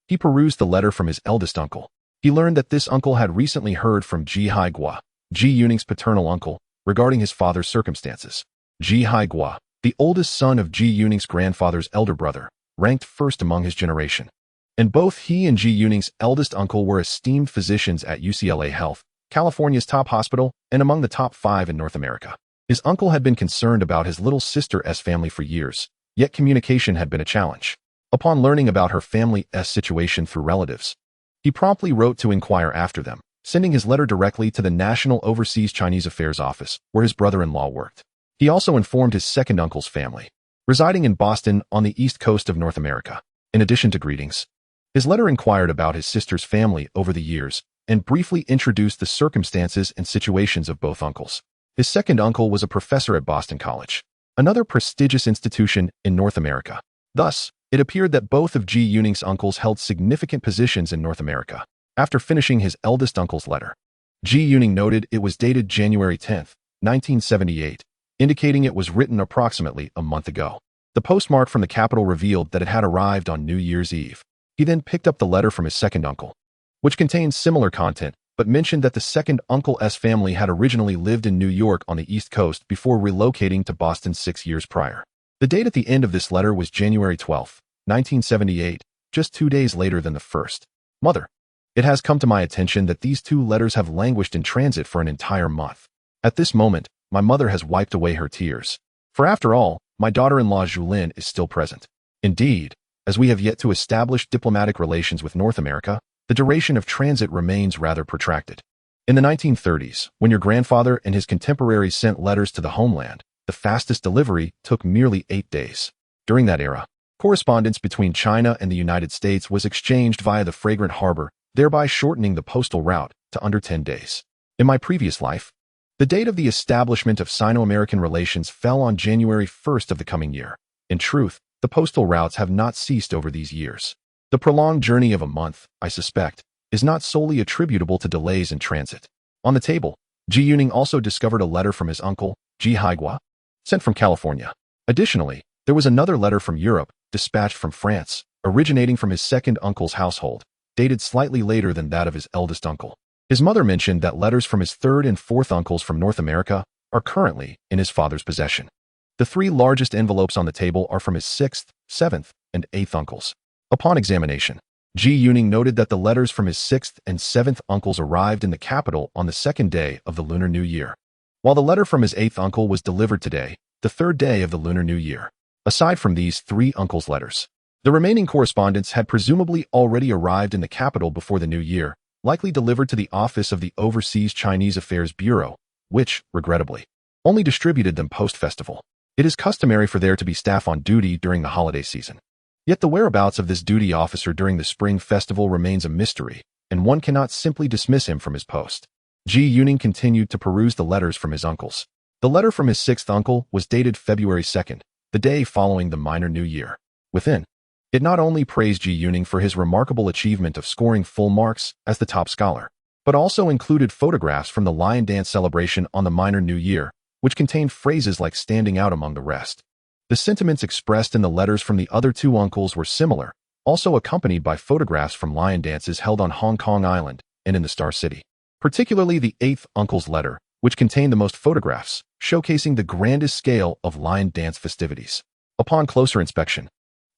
he perused the letter from his eldest uncle. He learned that this uncle had recently heard from Ji Haigua, Ji Yuning's paternal uncle, regarding his father's circumstances. Ji Haigua, the oldest son of Ji Yuning's grandfather's elder brother, ranked first among his generation. And both he and Ji Yuning's eldest uncle were esteemed physicians at UCLA Health, California's top hospital, and among the top 5 in North America. His uncle had been concerned about his little sister's family for years, yet communication had been a challenge. Upon learning about her family's situation through relatives, he promptly wrote to inquire after them, sending his letter directly to the National Overseas Chinese Affairs Office, where his brother-in-law worked. He also informed his second uncle's family, residing in Boston on the east coast of North America. In addition to greetings, his letter inquired about his sister's family over the years and briefly introduced the circumstances and situations of both uncles. His second uncle was a professor at Boston College, another prestigious institution in North America. Thus, it appeared that both of Ji Yuning's uncles held significant positions in North America. After finishing his eldest uncle's letter, Ji Yuning noted it was dated January 10, 1978, indicating it was written approximately a month ago. The postmark from the capital revealed that it had arrived on New Year's Eve. He then picked up the letter from his second uncle, which contained similar content, but mentioned that the second uncle's family had originally lived in New York on the East Coast before relocating to Boston 6 years prior. The date at the end of this letter was January 12, 1978, just 2 days later than the first. Mother, it has come to my attention that these two letters have languished in transit for an entire month. At this moment, my mother has wiped away her tears. For after all, my daughter-in-law Zhu Lin is still present. Indeed, as we have yet to establish diplomatic relations with North America, the duration of transit remains rather protracted. In the 1930s, when your grandfather and his contemporaries sent letters to the homeland, the fastest delivery took merely 8 days. During that era, correspondence between China and the United States was exchanged via the Fragrant Harbor, thereby shortening the postal route to under 10 days. In my previous life, the date of the establishment of Sino-American relations fell on January 1st of the coming year. In truth, the postal routes have not ceased over these years. The prolonged journey of a month, I suspect, is not solely attributable to delays in transit. On the table, Ji Yuning also discovered a letter from his uncle, Ji Haigua, sent from California. Additionally, there was another letter from Europe, dispatched from France, originating from his second uncle's household, dated slightly later than that of his eldest uncle. His mother mentioned that letters from his third and fourth uncles from North America are currently in his father's possession. The 3 largest envelopes on the table are from his sixth, seventh, and eighth uncles. Upon examination, Ji Yuning noted that the letters from his sixth and seventh uncles arrived in the capital on the second day of the Lunar New Year, while the letter from his eighth uncle was delivered today, the third day of the Lunar New Year. Aside from these 3 uncles' letters, the remaining correspondence had presumably already arrived in the capital before the new year, likely delivered to the office of the Overseas Chinese Affairs Bureau, which, regrettably, only distributed them post-festival. It is customary for there to be staff on duty during the holiday season. Yet the whereabouts of this duty officer during the Spring Festival remains a mystery, and one cannot simply dismiss him from his post. Ji Yuning continued to peruse the letters from his uncles. The letter from his sixth uncle was dated February 2nd, the day following the Minor New Year. Within, it not only praised Ji Yuning for his remarkable achievement of scoring full marks as the top scholar, but also included photographs from the lion dance celebration on the Minor New Year, which contained phrases like standing out among the rest. The sentiments expressed in the letters from the other 2 uncles were similar, also accompanied by photographs from lion dances held on Hong Kong Island and in the Star City. Particularly the 8th uncle's letter, which contained the most photographs, showcasing the grandest scale of lion dance festivities. Upon closer inspection,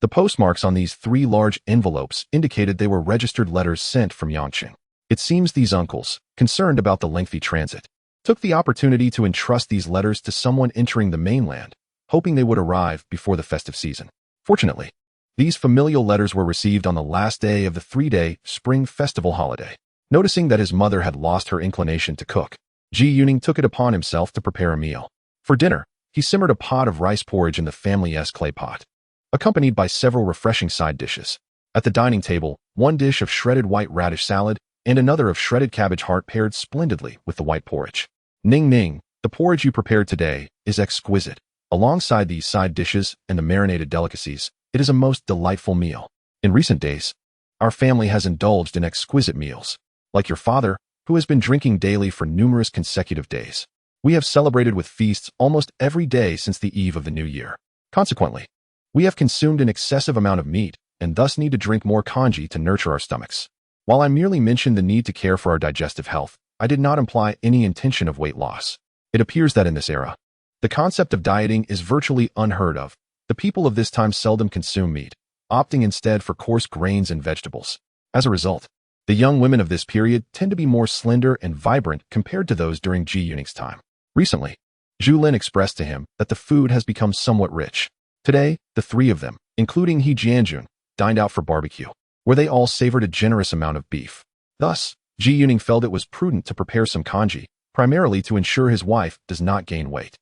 the postmarks on these 3 large envelopes indicated they were registered letters sent from Yangqing. It seems these uncles, concerned about the lengthy transit, took the opportunity to entrust these letters to someone entering the mainland, hoping they would arrive before the festive season. Fortunately, these familial letters were received on the last day of the 3-day Spring Festival holiday. Noticing that his mother had lost her inclination to cook, Ji Yuning took it upon himself to prepare a meal. For dinner, he simmered a pot of rice porridge in the family's clay pot, accompanied by several refreshing side dishes. At the dining table, one dish of shredded white radish salad and another of shredded cabbage heart paired splendidly with the white porridge. Ning Ning, the porridge you prepared today is exquisite. Alongside these side dishes and the marinated delicacies, it is a most delightful meal. In recent days, our family has indulged in exquisite meals. Like your father, who has been drinking daily for numerous consecutive days. We have celebrated with feasts almost every day since the eve of the new year. Consequently, we have consumed an excessive amount of meat and thus need to drink more kanji to nurture our stomachs. While I merely mentioned the need to care for our digestive health, I did not imply any intention of weight loss. It appears that in this era, the concept of dieting is virtually unheard of. The people of this time seldom consume meat, opting instead for coarse grains and vegetables. As a result, the young women of this period tend to be more slender and vibrant compared to those during Ji Yuning's time. Recently, Zhu Lin expressed to him that the food has become somewhat rich. Today, the 3 of them, including He Jianjun, dined out for barbecue, where they all savored a generous amount of beef. Thus, Ji Yuning felt it was prudent to prepare some kanji, primarily to ensure his wife does not gain weight.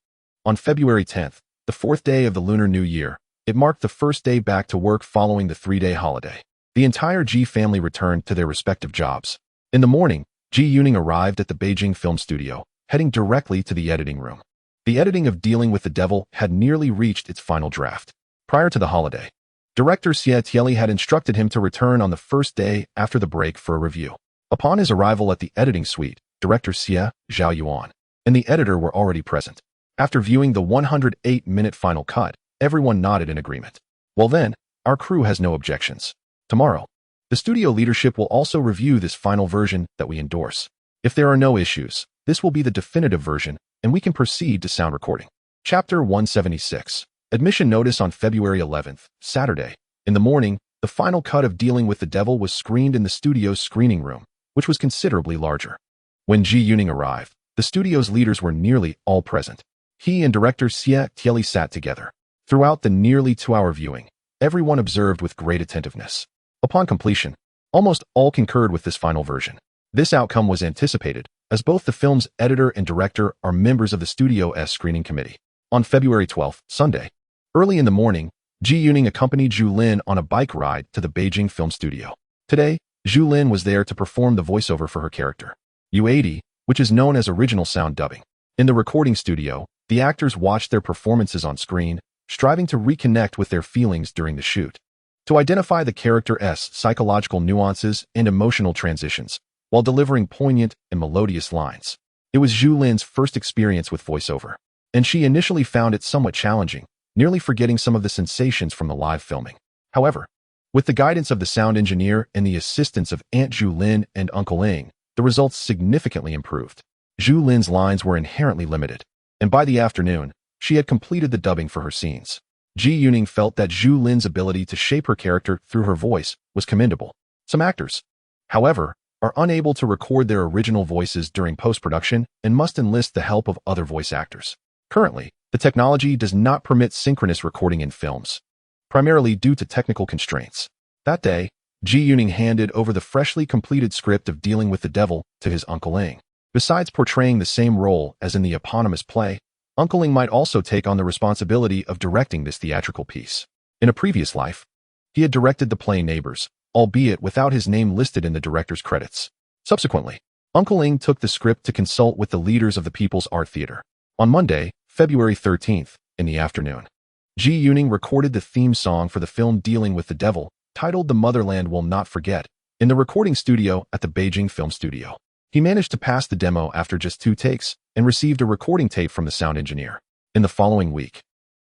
On February 10th, the 4th day of the Lunar New Year, it marked the first day back to work following the 3-day holiday. The entire Ji family returned to their respective jobs. In the morning, Ji Yuning arrived at the Beijing film studio, heading directly to the editing room. The editing of Dealing with the Devil had nearly reached its final draft. Prior to the holiday, director Xie Tieli had instructed him to return on the first day after the break for a review. Upon his arrival at the editing suite, director Xie, Zhao Yuan, and the editor were already present. After viewing the 108-minute final cut, everyone nodded in agreement. Well then, our crew has no objections. Tomorrow, the studio leadership will also review this final version that we endorse. If there are no issues, this will be the definitive version, and we can proceed to sound recording. Chapter 176. Admission notice on February 11th, Saturday. In the morning, the final cut of Dealing with the Devil was screened in the studio's screening room, which was considerably larger. When Ji Yuning arrived, the studio's leaders were nearly all present. He and director Xie Tieli sat together. Throughout the nearly 2-hour viewing, everyone observed with great attentiveness. Upon completion, almost all concurred with this final version. This outcome was anticipated, as both the film's editor and director are members of the studio's screening committee. On February 12th, Sunday, early in the morning, Ji Yuning accompanied Zhu Lin on a bike ride to the Beijing film studio. Today, Zhu Lin was there to perform the voiceover for her character, U80, which is known as original sound dubbing. In the recording studio, the actors watched their performances on screen, striving to reconnect with their feelings during the shoot. To identify the character's psychological nuances and emotional transitions, while delivering poignant and melodious lines. It was Zhu Lin's first experience with voiceover, and she initially found it somewhat challenging, nearly forgetting some of the sensations from the live filming. However, with the guidance of the sound engineer and the assistance of Aunt Zhu Lin and Uncle Ing, the results significantly improved. Zhu Lin's lines were inherently limited, and by the afternoon, she had completed the dubbing for her scenes. Ji Yuning felt that Zhu Lin's ability to shape her character through her voice was commendable. Some actors, however, are unable to record their original voices during post-production and must enlist the help of other voice actors. Currently, the technology does not permit synchronous recording in films, primarily due to technical constraints. That day, Ji Yuning handed over the freshly completed script of Dealing with the Devil to his Uncle Ing. Besides portraying the same role as in the eponymous play, Uncle Ing might also take on the responsibility of directing this theatrical piece. In a previous life, he had directed the play Neighbors, albeit without his name listed in the director's credits. Subsequently, Uncle Ing took the script to consult with the leaders of the People's Art Theater. On Monday, February 13th, in the afternoon, Ji Yuning recorded the theme song for the film Dealing with the Devil, titled The Motherland Will Not Forget, in the recording studio at the Beijing Film Studio. He managed to pass the demo after just 2 takes and received a recording tape from the sound engineer. In the following week,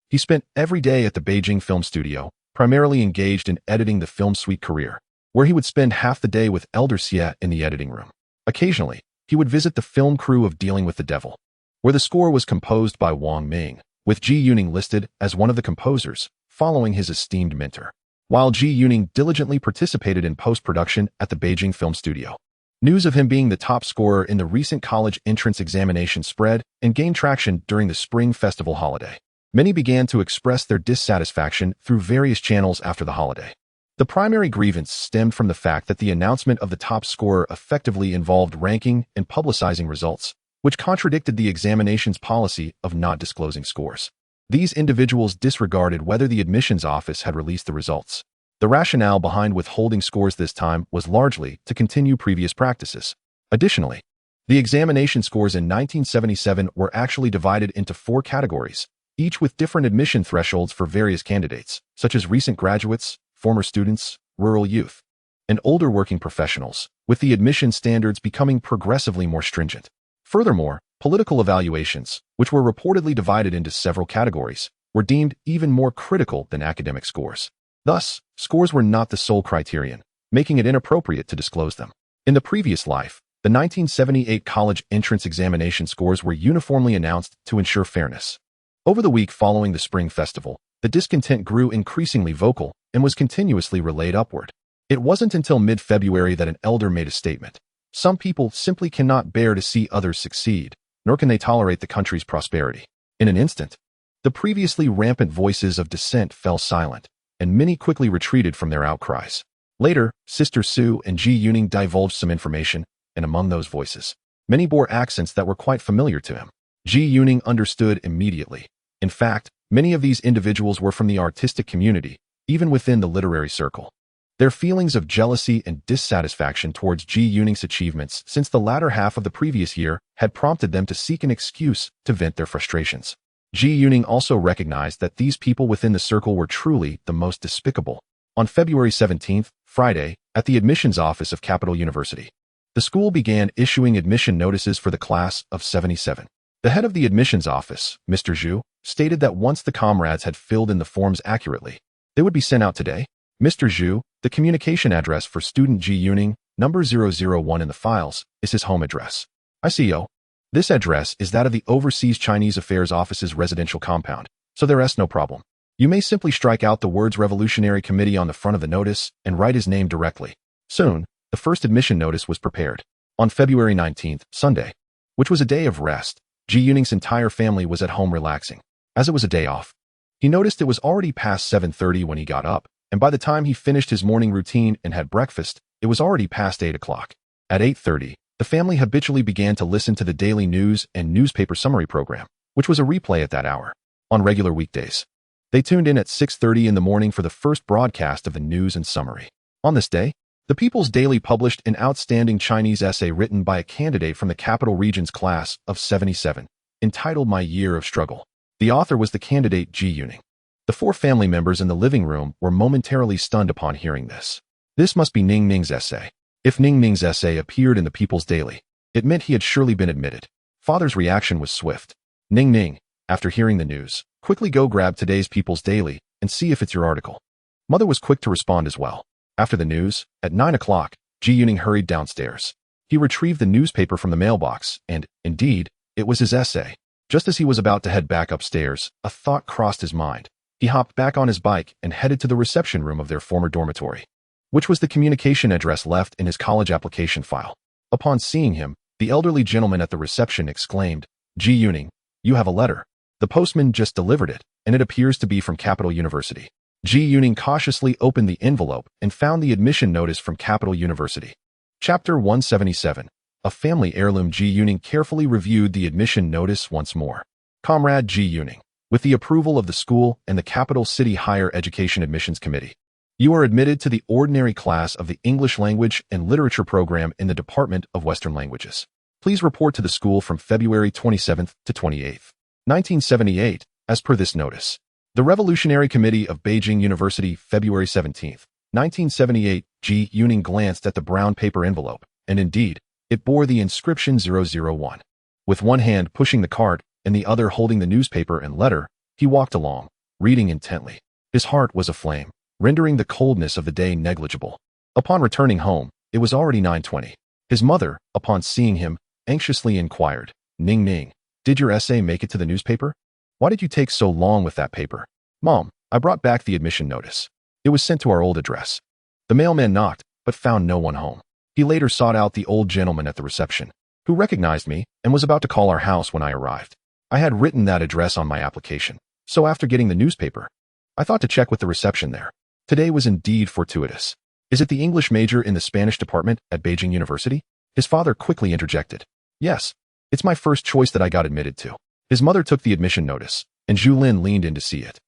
he spent every day at the Beijing Film Studio, primarily engaged in editing the film suite career, where he would spend half the day with Elder Xie in the editing room. Occasionally, he would visit the film crew of Dealing with the Devil. where the score was composed by Wang Ming, with Ji Yuning listed as one of the composers, following his esteemed mentor, while Ji Yuning diligently participated in post-production at the Beijing Film Studio. News of him being the top scorer in the recent college entrance examination spread and gained traction during the Spring Festival holiday. Many began to express their dissatisfaction through various channels after the holiday. The primary grievance stemmed from the fact that the announcement of the top scorer effectively involved ranking and publicizing results, which contradicted the examination's policy of not disclosing scores. These individuals disregarded whether the admissions office had released the results. The rationale behind withholding scores this time was largely to continue previous practices. Additionally, the examination scores in 1977 were actually divided into 4 categories, each with different admission thresholds for various candidates, such as recent graduates, former students, rural youth, and older working professionals, with the admission standards becoming progressively more stringent. Furthermore, political evaluations, which were reportedly divided into several categories, were deemed even more critical than academic scores. Thus, scores were not the sole criterion, making it inappropriate to disclose them. In the previous life, the 1978 college entrance examination scores were uniformly announced to ensure fairness. Over the week following the Spring Festival, the discontent grew increasingly vocal and was continuously relayed upward. It wasn't until mid-February that an elder made a statement. Some people simply cannot bear to see others succeed, nor can they tolerate the country's prosperity. In an instant, the previously rampant voices of dissent fell silent, and many quickly retreated from their outcries. Later, Sister Su and Ji Yuning divulged some information, and among those voices, many bore accents that were quite familiar to him. Ji Yuning understood immediately. In fact, many of these individuals were from the artistic community, even within the literary circle. Their feelings of jealousy and dissatisfaction towards Ji Yuning's achievements since the latter half of the previous year had prompted them to seek an excuse to vent their frustrations. Ji Yuning also recognized that these people within the circle were truly the most despicable. On February 17th, Friday, at the admissions office of Capital University, the school began issuing admission notices for the class of 77. The head of the admissions office, Mr. Zhu, stated that once the comrades had filled in the forms accurately, they would be sent out today. Mr. Zhu, the communication address for student Ji Yuning, number 001 in the files, is his home address. I see yo. This address is that of the Overseas Chinese Affairs Office's residential compound, so there's no problem. You may simply strike out the words Revolutionary Committee on the front of the notice and write his name directly. Soon, the first admission notice was prepared. On February 19th, Sunday, which was a day of rest, Ji Yuning's entire family was at home relaxing. As it was a day off, he noticed it was already past 7:30 when he got up, and by the time he finished his morning routine and had breakfast, it was already past 8 o'clock. At 8:30, the family habitually began to listen to the daily news and newspaper summary program, which was a replay at that hour. On regular weekdays, they tuned in at 6:30 in the morning for the first broadcast of the news and summary. On this day, the People's Daily published an outstanding Chinese essay written by a candidate from the Capital Region's class of 77, entitled My Year of Struggle. The author was the candidate Ji Yuning. The 4 family members in the living room were momentarily stunned upon hearing this. This must be Ning Ming's essay. If Ning Ming's essay appeared in the People's Daily, it meant he had surely been admitted. Father's reaction was swift. Ning Ming, after hearing the news, quickly go grab today's People's Daily and see if it's your article. Mother was quick to respond as well. After the news, at 9 o'clock, Ji Yuning hurried downstairs. He retrieved the newspaper from the mailbox, and, indeed, it was his essay. Just as he was about to head back upstairs, a thought crossed his mind. He hopped back on his bike and headed to the reception room of their former dormitory, which was the communication address left in his college application file. Upon seeing him, the elderly gentleman at the reception exclaimed, Ji Yuning, you have a letter. The postman just delivered it, and it appears to be from Capital University. Ji Yuning cautiously opened the envelope and found the admission notice from Capital University. Chapter 177. A family heirloom. Ji Yuning carefully reviewed the admission notice once more. Comrade Ji Yuning, with the approval of the school and the Capital City Higher Education Admissions Committee, you are admitted to the ordinary class of the English Language and Literature program in the Department of Western Languages. Please report to the school from February 27th to 28th, 1978, as per this notice. The Revolutionary Committee of Beijing University, February 17th, 1978. Ji Yuning glanced at the brown paper envelope, and indeed, it bore the inscription 001. With one hand pushing the cart and the other holding the newspaper and letter, he walked along, reading intently. His heart was aflame, rendering the coldness of the day negligible. Upon returning home, it was already 9:20. His mother, upon seeing him, anxiously inquired, Ning Ning, Did your essay make it to the newspaper? Why did you take so long with that paper? Mom, I brought back the admission notice. It was sent to our old address. The mailman knocked, but found no one home. He later sought out the old gentleman at the reception, who recognized me and was about to call our house when I arrived. I had written that address on my application, so after getting the newspaper, I thought to check with the reception there. Today was indeed fortuitous. Is it the English major in the Spanish department at Beijing University? His father quickly interjected. Yes, it's my first choice that I got admitted to. His mother took the admission notice, and Zhu Lin leaned in to see it.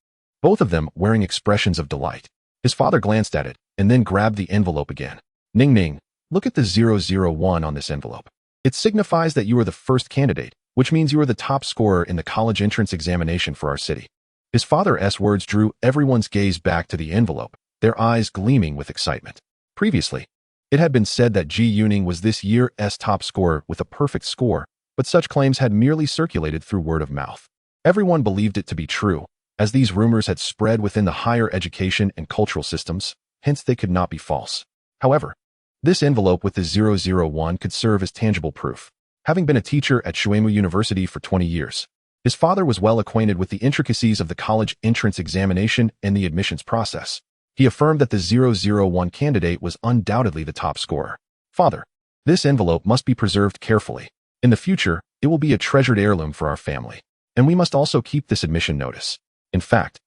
Both of them wearing expressions of delight. His father glanced at it, and then grabbed the envelope again. Ning Ning, look at the 001 on this envelope. It signifies that you are the first candidate, which means you are the top scorer in the college entrance examination for our city. His father's words drew everyone's gaze back to the envelope, their eyes gleaming with excitement. Previously, it had been said that Ji Yuning was this year's top scorer with a perfect score, but such claims had merely circulated through word of mouth. Everyone believed it to be true, as these rumors had spread within the higher education and cultural systems, hence they could not be false. However, this envelope with the 001 could serve as tangible proof. Having been a teacher at Shuimu University for 20 years, his father was well acquainted with the intricacies of the college entrance examination and the admissions process. He affirmed that the 001 candidate was undoubtedly the top scorer. Father, this envelope must be preserved carefully. In the future, it will be a treasured heirloom for our family. And we must also keep this admission notice. In fact,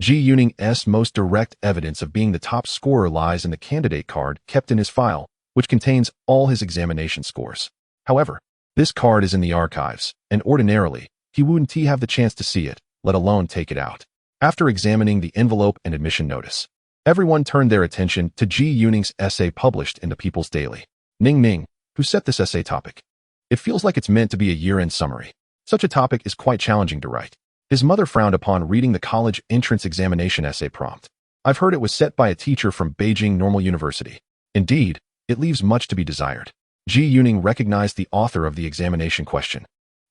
Ji Yuning's most direct evidence of being the top scorer lies in the candidate card kept in his file, which contains all his examination scores. However, this card is in the archives, and ordinarily, he wouldn't have the chance to see it, let alone take it out. After examining the envelope and admission notice, everyone turned their attention to Ji Yuning's essay published in the People's Daily. Ning Ning, who set this essay topic. It feels like it's meant to be a year-end summary. Such a topic is quite challenging to write. His mother frowned upon reading the college entrance examination essay prompt. I've heard it was set by a teacher from Beijing Normal University. Indeed, it leaves much to be desired. Ji Yuning recognized the author of the examination question.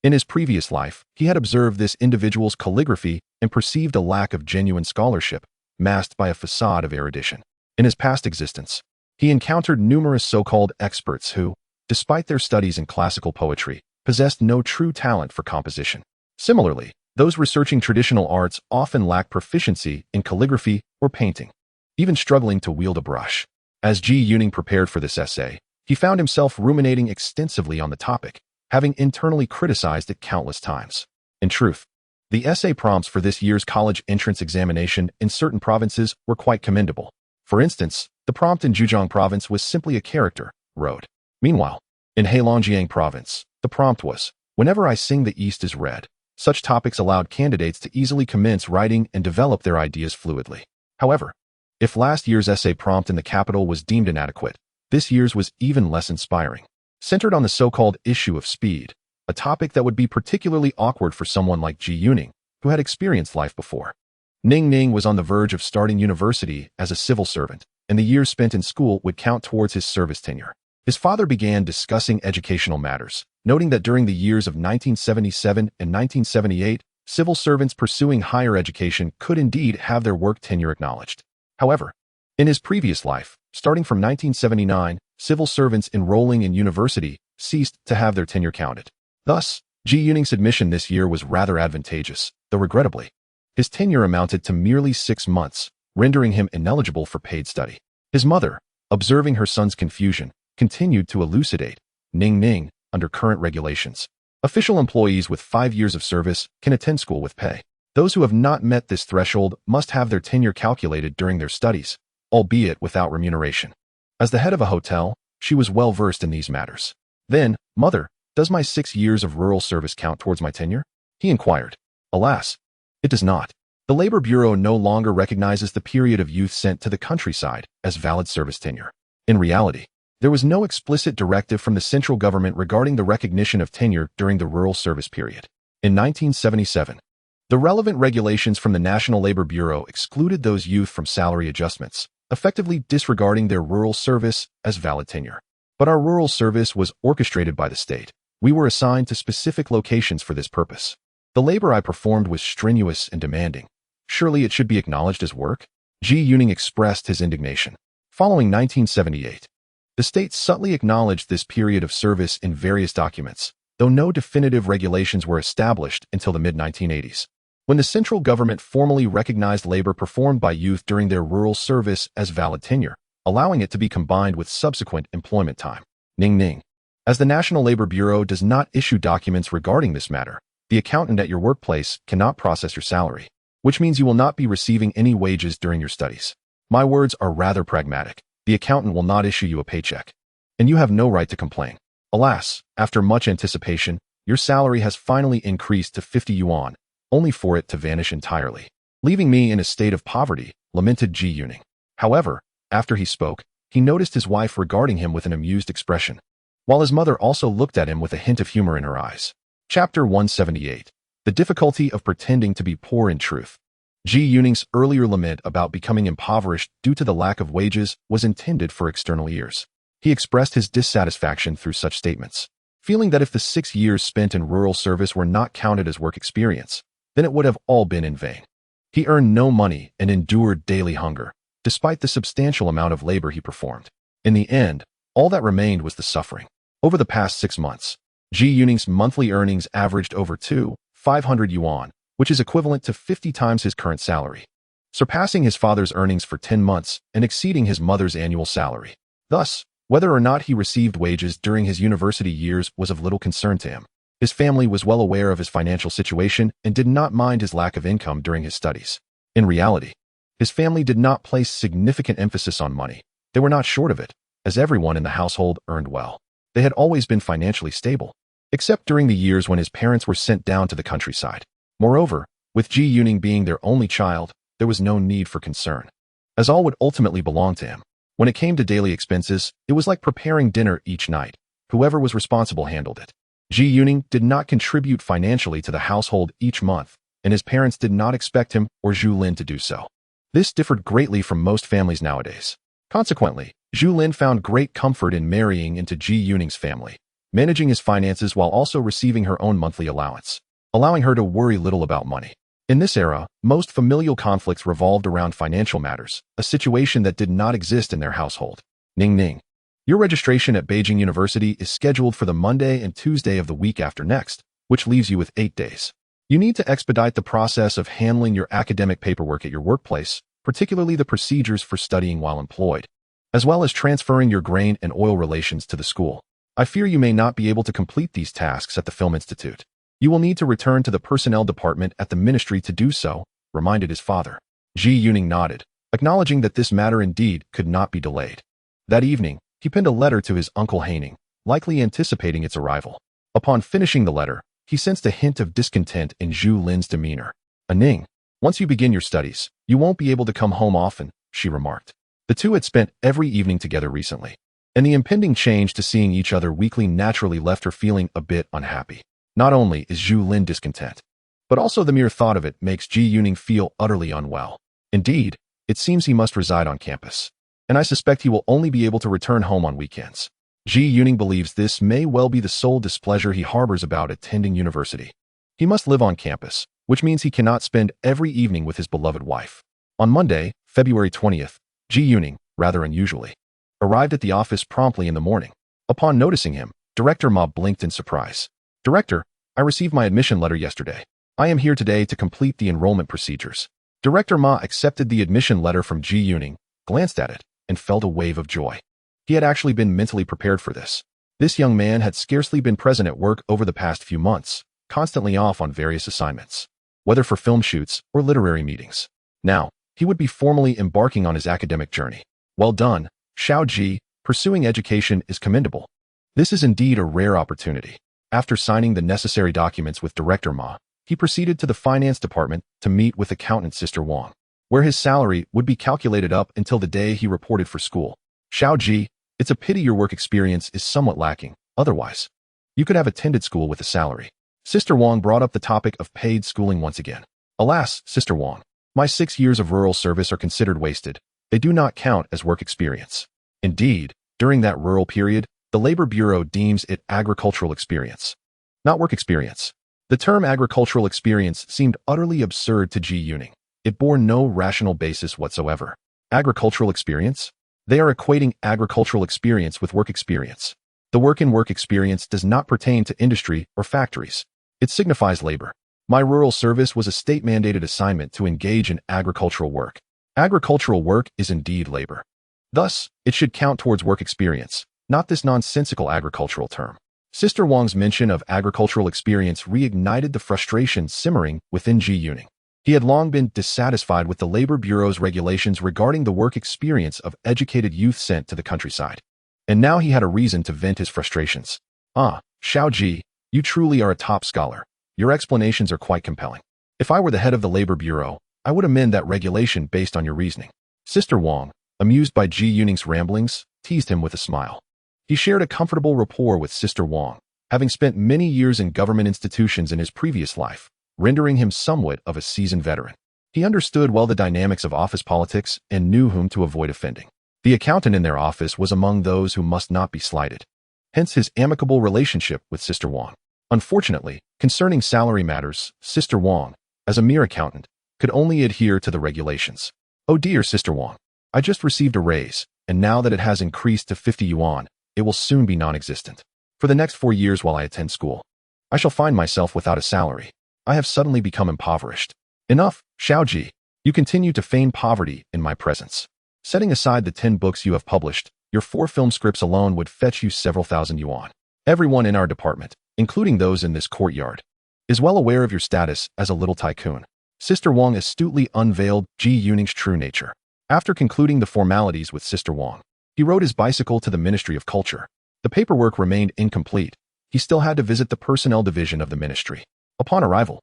In his previous life, he had observed this individual's calligraphy and perceived a lack of genuine scholarship, masked by a facade of erudition. In his past existence, he encountered numerous so-called experts who, despite their studies in classical poetry, possessed no true talent for composition. Similarly, those researching traditional arts often lack proficiency in calligraphy or painting, even struggling to wield a brush. As Ji Yuning prepared for this essay, he found himself ruminating extensively on the topic, having internally criticized it countless times. In truth, the essay prompts for this year's college entrance examination in certain provinces were quite commendable. For instance, the prompt in Zhejiang province was simply a character, road. Meanwhile, in Heilongjiang province, the prompt was, whenever I sing the East is red. Such topics allowed candidates to easily commence writing and develop their ideas fluidly. However, if last year's essay prompt in the capital was deemed inadequate, this year's was even less inspiring. Centered on the so-called issue of speed, a topic that would be particularly awkward for someone like Ji Yuning, who had experienced life before. Ning Ning was on the verge of starting university as a civil servant, and the years spent in school would count towards his service tenure. His father began discussing educational matters, noting that during the years of 1977 and 1978, civil servants pursuing higher education could indeed have their work tenure acknowledged. However, in his previous life, starting from 1979, civil servants enrolling in university ceased to have their tenure counted. Thus, Ji Yuning's admission this year was rather advantageous, though regrettably, his tenure amounted to merely 6 months, rendering him ineligible for paid study. His mother, observing her son's confusion, continued to elucidate, Ning Ning, under current regulations, official employees with 5 years of service can attend school with pay. Those who have not met this threshold must have their tenure calculated during their studies, albeit without remuneration. As the head of a hotel, she was well versed in these matters. Then, mother, does my 6 years of rural service count towards my tenure? He inquired. Alas, it does not. The Labor Bureau no longer recognizes the period of youth sent to the countryside as valid service tenure. In reality, there was no explicit directive from the central government regarding the recognition of tenure during the rural service period. In 1977, the relevant regulations from the National Labor Bureau excluded those youth from salary adjustments, effectively disregarding their rural service as valid tenure. But our rural service was orchestrated by the state. We were assigned to specific locations for this purpose. The labor I performed was strenuous and demanding. Surely it should be acknowledged as work? Ji Yuning expressed his indignation. Following 1978, the state subtly acknowledged this period of service in various documents, though though no definitive regulations were established until the mid-1980s, when the central government formally recognized labor performed by youth during their rural service as valid tenure, allowing it to be combined with subsequent employment time. Ning ning. As the National Labor Bureau does not issue documents regarding this matter, the accountant at your workplace cannot process your salary, which means you will not be receiving any wages during your studies. My words are rather pragmatic. The accountant will not issue you a paycheck, and you have no right to complain. Alas, after much anticipation, your salary has finally increased to 50 yuan, only for it to vanish entirely, leaving me in a state of poverty, lamented Zhu Lin. However, after he spoke, he noticed his wife regarding him with an amused expression, while his mother also looked at him with a hint of humor in her eyes. Chapter 178. The difficulty of pretending to be poor in truth. Zhu Lin's earlier lament about becoming impoverished due to the lack of wages was intended for external ears. He expressed his dissatisfaction through such statements, feeling that if the 6 years spent in rural service were not counted as work experience, then it would have all been in vain. He earned no money and endured daily hunger, despite the substantial amount of labor he performed. In the end, all that remained was the suffering. Over the past 6 months, Zhu Lin's monthly earnings averaged over 500 yuan, which is equivalent to 50 times his current salary, surpassing his father's earnings for 10 months and exceeding his mother's annual salary. Thus, whether or not he received wages during his university years was of little concern to him. His family was well aware of his financial situation and did not mind his lack of income during his studies. In reality, his family did not place significant emphasis on money. They were not short of it, as everyone in the household earned well. They had always been financially stable, except during the years when his parents were sent down to the countryside. Moreover, with Zhu Lin being their only child, there was no need for concern, as all would ultimately belong to him. When it came to daily expenses, it was like preparing dinner each night. Whoever was responsible handled it. Zhu Lin did not contribute financially to the household each month, and his parents did not expect him or Zhu Lin to do so. This differed greatly from most families nowadays. Consequently, Zhu Lin found great comfort in marrying into Zhu Lin's family, managing his finances while also receiving her own monthly allowance, allowing her to worry little about money. In this era, most familial conflicts revolved around financial matters, a situation that did not exist in their household. Ning ning. Your registration at Beijing University is scheduled for the Monday and Tuesday of the week after next, which leaves you with 8 days. You need to expedite the process of handling your academic paperwork at your workplace, particularly the procedures for studying while employed, as well as transferring your grain and oil relations to the school. I fear you may not be able to complete these tasks at the Film Institute. You will need to return to the personnel department at the ministry to do so, reminded his father. Zhu Lin nodded, acknowledging that this matter indeed could not be delayed. That evening, he penned a letter to his uncle Haining, likely anticipating its arrival. Upon finishing the letter, he sensed a hint of discontent in Zhu Lin's demeanor. Ning, once you begin your studies, you won't be able to come home often, she remarked. The two had spent every evening together recently, and the impending change to seeing each other weekly naturally left her feeling a bit unhappy. Not only is Zhu Lin discontent, but also the mere thought of it makes Zhu Lin feel utterly unwell. Indeed, it seems he must reside on campus, and I suspect he will only be able to return home on weekends. Zhu Lin believes this may well be the sole displeasure he harbors about attending university. He must live on campus, which means he cannot spend every evening with his beloved wife. On Monday, February 20th, Zhu Lin, rather unusually, arrived at the office promptly in the morning. Upon noticing him, Director Ma blinked in surprise. Director, I received my admission letter yesterday. I am here today to complete the enrollment procedures. Director Ma accepted the admission letter from Zhu Lin, glanced at it, and felt a wave of joy. He had actually been mentally prepared for this. This young man had scarcely been present at work over the past few months, constantly off on various assignments, whether for film shoots or literary meetings. Now, he would be formally embarking on his academic journey. Well done, Xiao Ji. Pursuing education is commendable. This is indeed a rare opportunity. After signing the necessary documents with Director Ma, he proceeded to the finance department to meet with accountant Sister Wang, where his salary would be calculated up until the day he reported for school. Xiao Ji, it's a pity your work experience is somewhat lacking. Otherwise, you could have attended school with a salary. Sister Wang brought up the topic of paid schooling once again. Alas, Sister Wang, my 6 years of rural service are considered wasted. They do not count as work experience. Indeed, during that rural period, the Labor Bureau deems it agricultural experience, not work experience. The term agricultural experience seemed utterly absurd to Zhu Lin. It bore no rational basis whatsoever. Agricultural experience? They are equating agricultural experience with work experience. The work experience does not pertain to industry or factories. It signifies labor. My rural service was a state-mandated assignment to engage in agricultural work. Agricultural work is indeed labor. Thus, it should count towards work experience, not this nonsensical agricultural term. Sister Wang's mention of agricultural experience reignited the frustration simmering within Zhu Lin. He had long been dissatisfied with the Labor Bureau's regulations regarding the work experience of educated youth sent to the countryside. And now he had a reason to vent his frustrations. Xiao Ji, you truly are a top scholar. Your explanations are quite compelling. If I were the head of the Labor Bureau, I would amend that regulation based on your reasoning. Sister Wang, amused by Zhu Lin's ramblings, teased him with a smile. He shared a comfortable rapport with Sister Wang, having spent many years in government institutions in his previous life, rendering him somewhat of a seasoned veteran. He understood well the dynamics of office politics and knew whom to avoid offending. The accountant in their office was among those who must not be slighted. Hence his amicable relationship with Sister Wang. Unfortunately, concerning salary matters, Sister Wang, as a mere accountant, could only adhere to the regulations. Oh dear Sister Wang, I just received a raise, and now that it has increased to 50 yuan, it will soon be non-existent. For the next 4 years while I attend school, I shall find myself without a salary. I have suddenly become impoverished. Enough, Xiaoji. You continue to feign poverty in my presence. Setting aside the 10 books you have published, your 4 film scripts alone would fetch you several thousand yuan. Everyone in our department, including those in this courtyard, is well aware of your status as a little tycoon. Sister Wang astutely unveiled Zhu Lin's true nature. After concluding the formalities with Sister Wang, he rode his bicycle to the Ministry of Culture. The paperwork remained incomplete. He still had to visit the personnel division of the ministry. Upon arrival,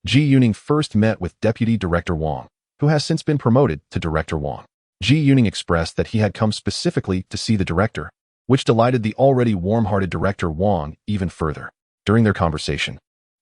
Zhu Lin first met with Deputy Director Wang, who has since been promoted to Director Wang. Zhu Lin expressed that he had come specifically to see the director, which delighted the already warm-hearted Director Wang even further. During their conversation,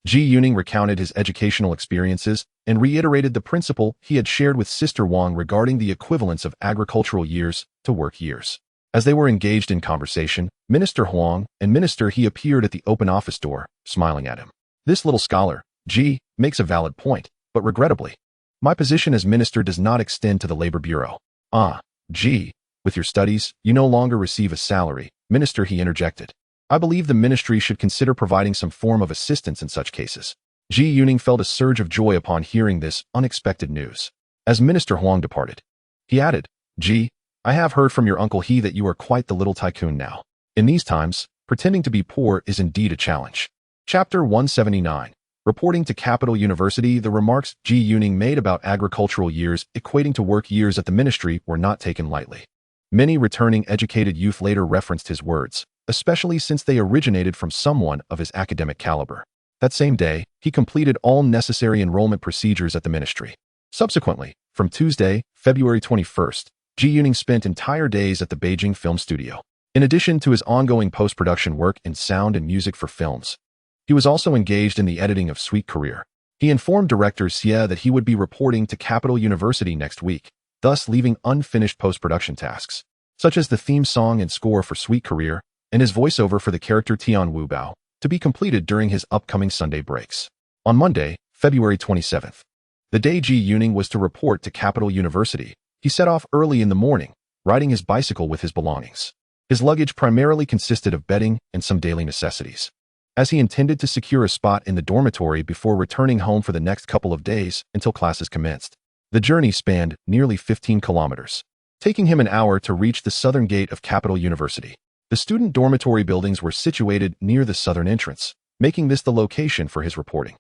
Zhu Lin recounted his educational experiences and reiterated the principle he had shared with Sister Wang regarding the equivalence of agricultural years to work years. As they were engaged in conversation, Minister Huang and Minister He appeared at the open office door, smiling at him. This little scholar, Ji, makes a valid point, but regrettably, my position as minister does not extend to the Labor Bureau. Ji, with your studies, you no longer receive a salary, Minister He interjected. I believe the ministry should consider providing some form of assistance in such cases. Zhu Lin felt a surge of joy upon hearing this unexpected news. As Minister Huang departed, he added, Ji, I have heard from your uncle He that you are quite the little tycoon now. In these times, pretending to be poor is indeed a challenge. Chapter 179. Reporting to Capital University, the remarks Zhu Lin made about agricultural years equating to work years at the ministry were not taken lightly. Many returning educated youth later referenced his words, especially since they originated from someone of his academic caliber. That same day, he completed all necessary enrollment procedures at the ministry. Subsequently, from Tuesday, February 21st, Zhu Lin spent entire days at the Beijing Film Studio. In addition to his ongoing post-production work in sound and music for films, he was also engaged in the editing of Sweet Career. He informed director Xie that he would be reporting to Capital University next week, thus leaving unfinished post-production tasks, such as the theme song and score for Sweet Career, and his voiceover for the character Tian Wu Bao, to be completed during his upcoming Sunday breaks. On Monday, February 27th, the day Zhu Lin was to report to Capital University, he set off early in the morning, riding his bicycle with his belongings. His luggage primarily consisted of bedding and some daily necessities, as he intended to secure a spot in the dormitory before returning home for the next couple of days until classes commenced. The journey spanned nearly 15 kilometers, taking him an hour to reach the southern gate of Capital University. The student dormitory buildings were situated near the southern entrance, making this the location for his reporting.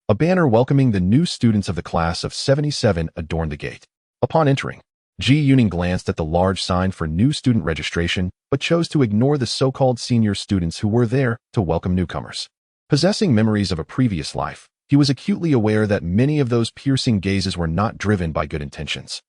A banner welcoming the new students of the class of 77 adorned the gate. Upon entering, Zhu Lin glanced at the large sign for new student registration, but chose to ignore the so-called senior students who were there to welcome newcomers. Possessing memories of a previous life, he was acutely aware that many of those piercing gazes were not driven by good intentions.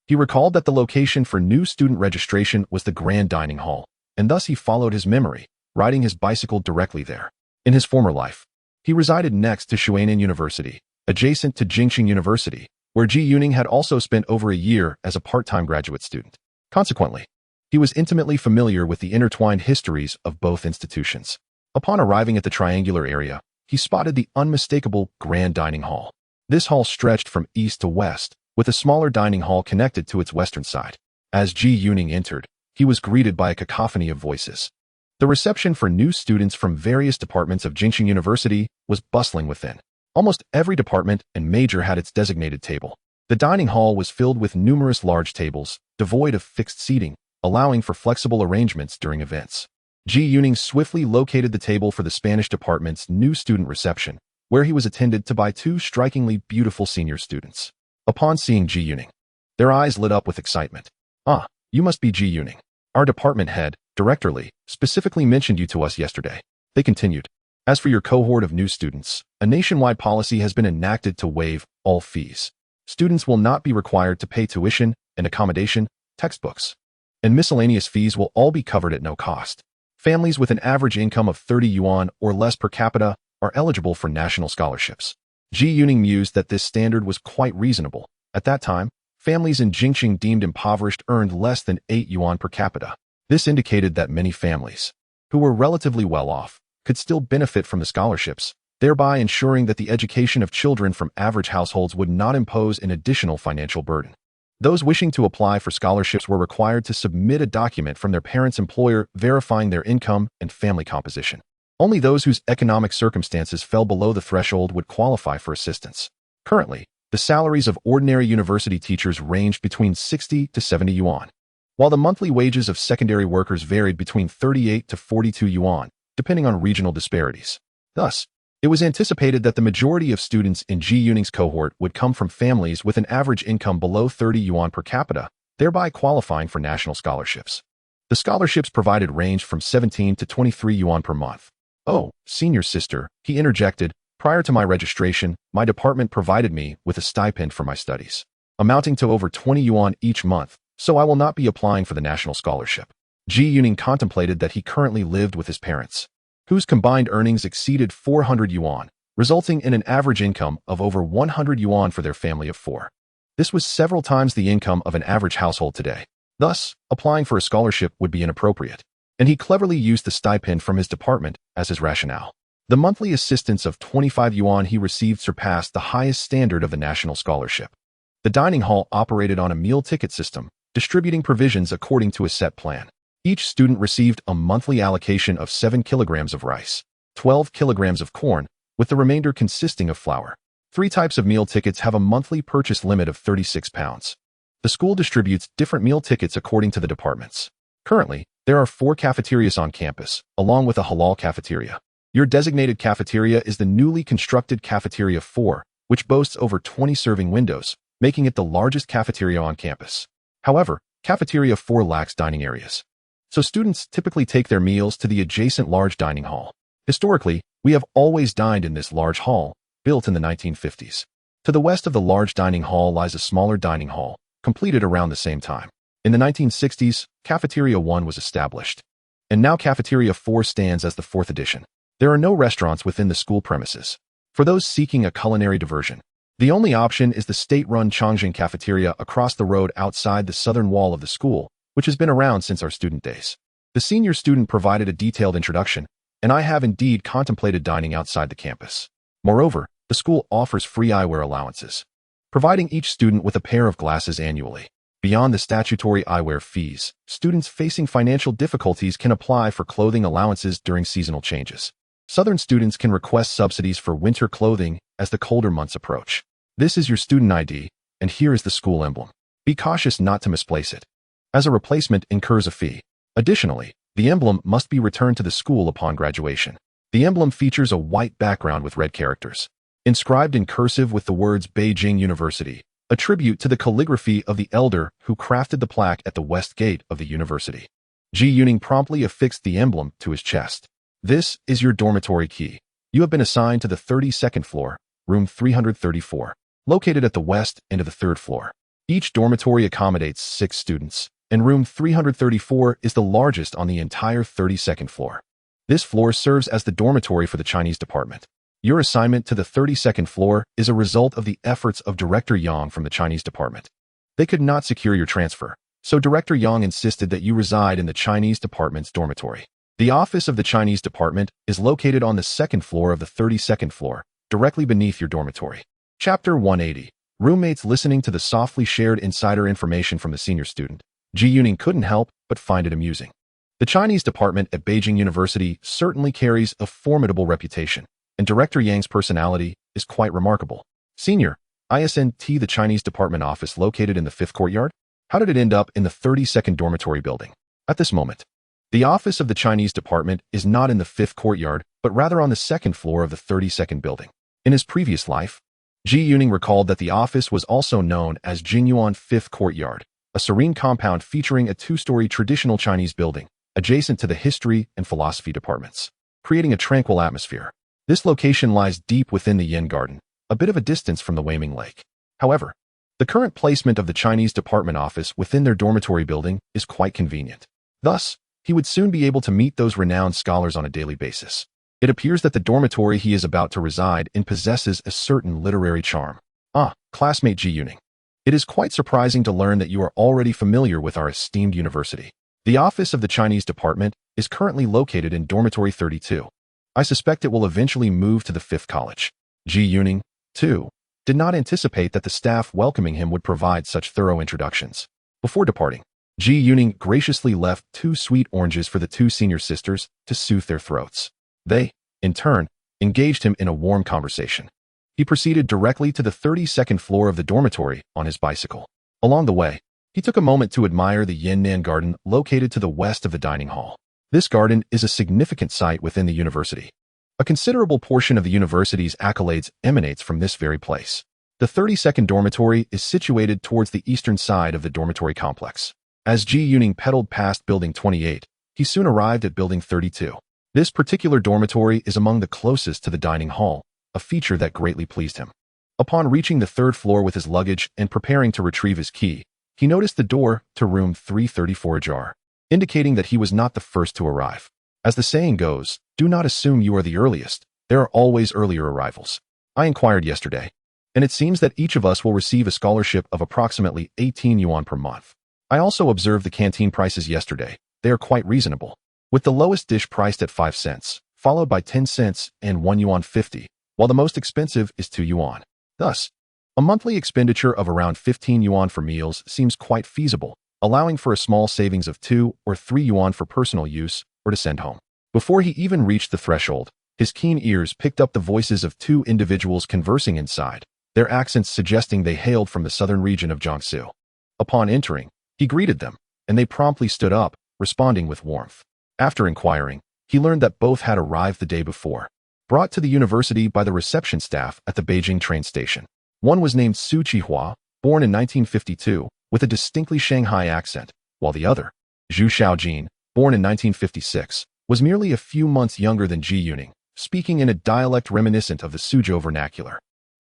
He recalled that the location for new student registration was the Grand Dining Hall, and thus he followed his memory, riding his bicycle directly there. In his former life, he resided next to Shuanan University, adjacent to Jingxing University, where Zhu Lin had also spent over a year as a part-time graduate student. Consequently, he was intimately familiar with the intertwined histories of both institutions. Upon arriving at the triangular area, he spotted the unmistakable Grand Dining Hall. This hall stretched from east to west, with a smaller dining hall connected to its western side. As Zhu Lin entered, he was greeted by a cacophony of voices. The reception for new students from various departments of Jingxing University was bustling within. Almost every department and major had its designated table. The dining hall was filled with numerous large tables, devoid of fixed seating, allowing for flexible arrangements during events. Ji Yuning swiftly located the table for the Spanish department's new student reception, where he was attended to by two strikingly beautiful senior students. Upon seeing Ji Yuning, their eyes lit up with excitement. "Ah, you must be Ji Yuning. Our department head, Director Li, specifically mentioned you to us yesterday." They continued. "As for your cohort of new students, a nationwide policy has been enacted to waive all fees. Students will not be required to pay tuition and accommodation, textbooks, and miscellaneous fees will all be covered at no cost. Families with an average income of 30 yuan or less per capita are eligible for national scholarships." Ji Yuning mused that this standard was quite reasonable. At that time, families in Jingxing deemed impoverished earned less than 8 yuan per capita. This indicated that many families, who were relatively well off, could still benefit from the scholarships, thereby ensuring that the education of children from average households would not impose an additional financial burden. Those wishing to apply for scholarships were required to submit a document from their parents' employer verifying their income and family composition. Only those whose economic circumstances fell below the threshold would qualify for assistance. Currently, the salaries of ordinary university teachers ranged between 60 to 70 yuan, while the monthly wages of secondary workers varied between 38 to 42 yuan, depending on regional disparities. Thus, it was anticipated that the majority of students in Ji Yuning's cohort would come from families with an average income below 30 yuan per capita, thereby qualifying for national scholarships. The scholarships provided ranged from 17 to 23 yuan per month. "Oh, senior sister," he interjected, "prior to my registration, my department provided me with a stipend for my studies, amounting to over 20 yuan each month, so I will not be applying for the national scholarship." Ji Yuning contemplated that he currently lived with his parents, whose combined earnings exceeded 400 yuan, resulting in an average income of over 100 yuan for their family of four. This was several times the income of an average household today. Thus, applying for a scholarship would be inappropriate, and he cleverly used the stipend from his department as his rationale. The monthly assistance of 25 yuan he received surpassed the highest standard of the national scholarship. The dining hall operated on a meal ticket system, distributing provisions according to a set plan. Each student received a monthly allocation of 7 kilograms of rice, 12 kilograms of corn, with the remainder consisting of flour. 3 types of meal tickets have a monthly purchase limit of 36 pounds. The school distributes different meal tickets according to the departments. Currently, there are 4 cafeterias on campus, along with a halal cafeteria. Your designated cafeteria is the newly constructed Cafeteria 4, which boasts over 20 serving windows, making it the largest cafeteria on campus. However, Cafeteria 4 lacks dining areas, so students typically take their meals to the adjacent large dining hall. Historically, we have always dined in this large hall, built in the 1950s. To the west of the large dining hall lies a smaller dining hall, completed around the same time. In the 1960s, Cafeteria 1 was established, and now Cafeteria 4 stands as the 4th edition. There are no restaurants within the school premises. For those seeking a culinary diversion, the only option is the state-run Chongqing Cafeteria across the road outside the southern wall of the school, which has been around since our student days. The senior student provided a detailed introduction, and I have indeed contemplated dining outside the campus. Moreover, the school offers free eyewear allowances, providing each student with a pair of glasses annually. Beyond the statutory eyewear fees, students facing financial difficulties can apply for clothing allowances during seasonal changes. Southern students can request subsidies for winter clothing as the colder months approach. This is your student ID, and here is the school emblem. Be cautious not to misplace it, as a replacement incurs a fee. Additionally, the emblem must be returned to the school upon graduation. The emblem features a white background with red characters, inscribed in cursive with the words Beijing University, a tribute to the calligraphy of the elder who crafted the plaque at the west gate of the university. Ji Yuning promptly affixed the emblem to his chest. "This is your dormitory key. You have been assigned to the 32nd floor, room 334, located at the west end of the 3rd floor. Each dormitory accommodates 6 students, and room 334 is the largest on the entire 32nd floor. This floor serves as the dormitory for the Chinese department. Your assignment to the 32nd floor is a result of the efforts of Director Yang from the Chinese department. They could not secure your transfer, so Director Yang insisted that you reside in the Chinese department's dormitory. The office of the Chinese department is located on the 2nd floor of the 32nd floor, directly beneath your dormitory." Chapter 180. Roommates listening to the softly shared insider information from the senior student, Ji Yuning couldn't help but find it amusing. The Chinese department at Beijing University certainly carries a formidable reputation, and Director Yang's personality is quite remarkable. Senior, ascent, the Chinese department office located in the 5th courtyard? How did it end up in the 32nd dormitory building? At this moment, the office of the Chinese department is not in the 5th courtyard, but rather on the 2nd floor of the 32nd building. In his previous life, Ji Yuning recalled that the office was also known as Jingyuan 5th Courtyard, a serene compound featuring a 2-story traditional Chinese building, adjacent to the history and philosophy departments, creating a tranquil atmosphere. This location lies deep within the Yin Garden, a bit of a distance from the Weiming Lake. However, the current placement of the Chinese department office within their dormitory building is quite convenient. Thus, he would soon be able to meet those renowned scholars on a daily basis. It appears that the dormitory he is about to reside in possesses a certain literary charm. Classmate Ji Yuning. It is quite surprising to learn that you are already familiar with our esteemed university. The office of the Chinese department is currently located in dormitory 32. I suspect it will eventually move to the 5th college. Ji Yuning, too, did not anticipate that the staff welcoming him would provide such thorough introductions. Before departing, Ji Yuning graciously left 2 sweet oranges for the 2 senior sisters to soothe their throats. They, in turn, engaged him in a warm conversation. He proceeded directly to the 32nd floor of the dormitory on his bicycle. Along the way, he took a moment to admire the Yannan Garden located to the west of the dining hall. This garden is a significant site within the university. A considerable portion of the university's accolades emanates from this very place. The 32nd dormitory is situated towards the eastern side of the dormitory complex. As Ji Yuning pedaled past Building 28, he soon arrived at Building 32. This particular dormitory is among the closest to the dining hall, a feature that greatly pleased him. Upon reaching the 3rd floor with his luggage and preparing to retrieve his key, he noticed the door to room 334 ajar, indicating that he was not the first to arrive. As the saying goes, do not assume you are the earliest. There are always earlier arrivals. I inquired yesterday, and it seems that each of us will receive a scholarship of approximately 18 yuan per month. I also observed the canteen prices yesterday. They are quite reasonable, with the lowest dish priced at 5 cents, followed by 10 cents and 1 yuan 50, while the most expensive is 2 yuan. Thus, a monthly expenditure of around 15 yuan for meals seems quite feasible, allowing for a small savings of 2 or 3 yuan for personal use or to send home. Before he even reached the threshold, his keen ears picked up the voices of 2 individuals conversing inside, their accents suggesting they hailed from the southern region of Jiangsu. Upon entering, he greeted them, and they promptly stood up, responding with warmth. After inquiring, he learned that both had arrived the day before, brought to the university by the reception staff at the Beijing train station. One was named Su Qihua, born in 1952, with a distinctly Shanghai accent, while the other, Zhu Xiaojin, born in 1956, was merely a few months younger than Ji Yuning, speaking in a dialect reminiscent of the Suzhou vernacular.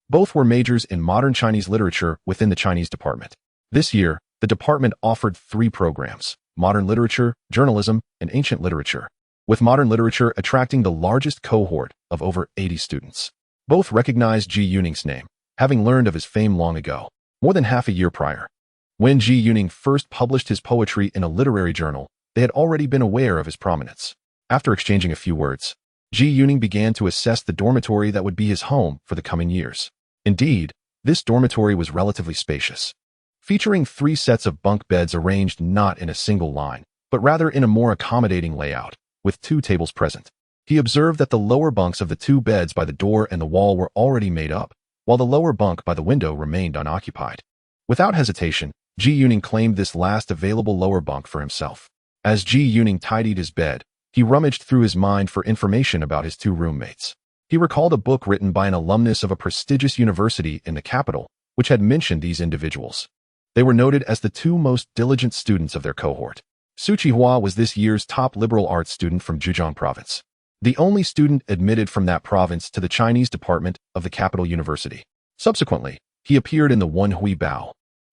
Both were majors in modern Chinese literature within the Chinese department. This year, the department offered 3 programs: modern literature, journalism, and ancient literature, with modern literature attracting the largest cohort of over 80 students. Both recognized Ji Yuning's name, having learned of his fame long ago, more than half a year prior. When Ji Yuning first published his poetry in a literary journal, they had already been aware of his prominence. After exchanging a few words, Ji Yuning began to assess the dormitory that would be his home for the coming years. Indeed, this dormitory was relatively spacious, featuring 3 sets of bunk beds arranged not in a single line, but rather in a more accommodating layout, with 2 tables present. He observed that the lower bunks of the 2 beds by the door and the wall were already made up, while the lower bunk by the window remained unoccupied. Without hesitation, Ji Yuning claimed this last available lower bunk for himself. As Ji Yuning tidied his bed, he rummaged through his mind for information about his 2 roommates. He recalled a book written by an alumnus of a prestigious university in the capital, which had mentioned these individuals. They were noted as the 2 most diligent students of their cohort. Su Qihua was this year's top liberal arts student from Zhejiang province, the only student admitted from that province to the Chinese department of the capital university. Subsequently, he appeared in the Wenhui Bao,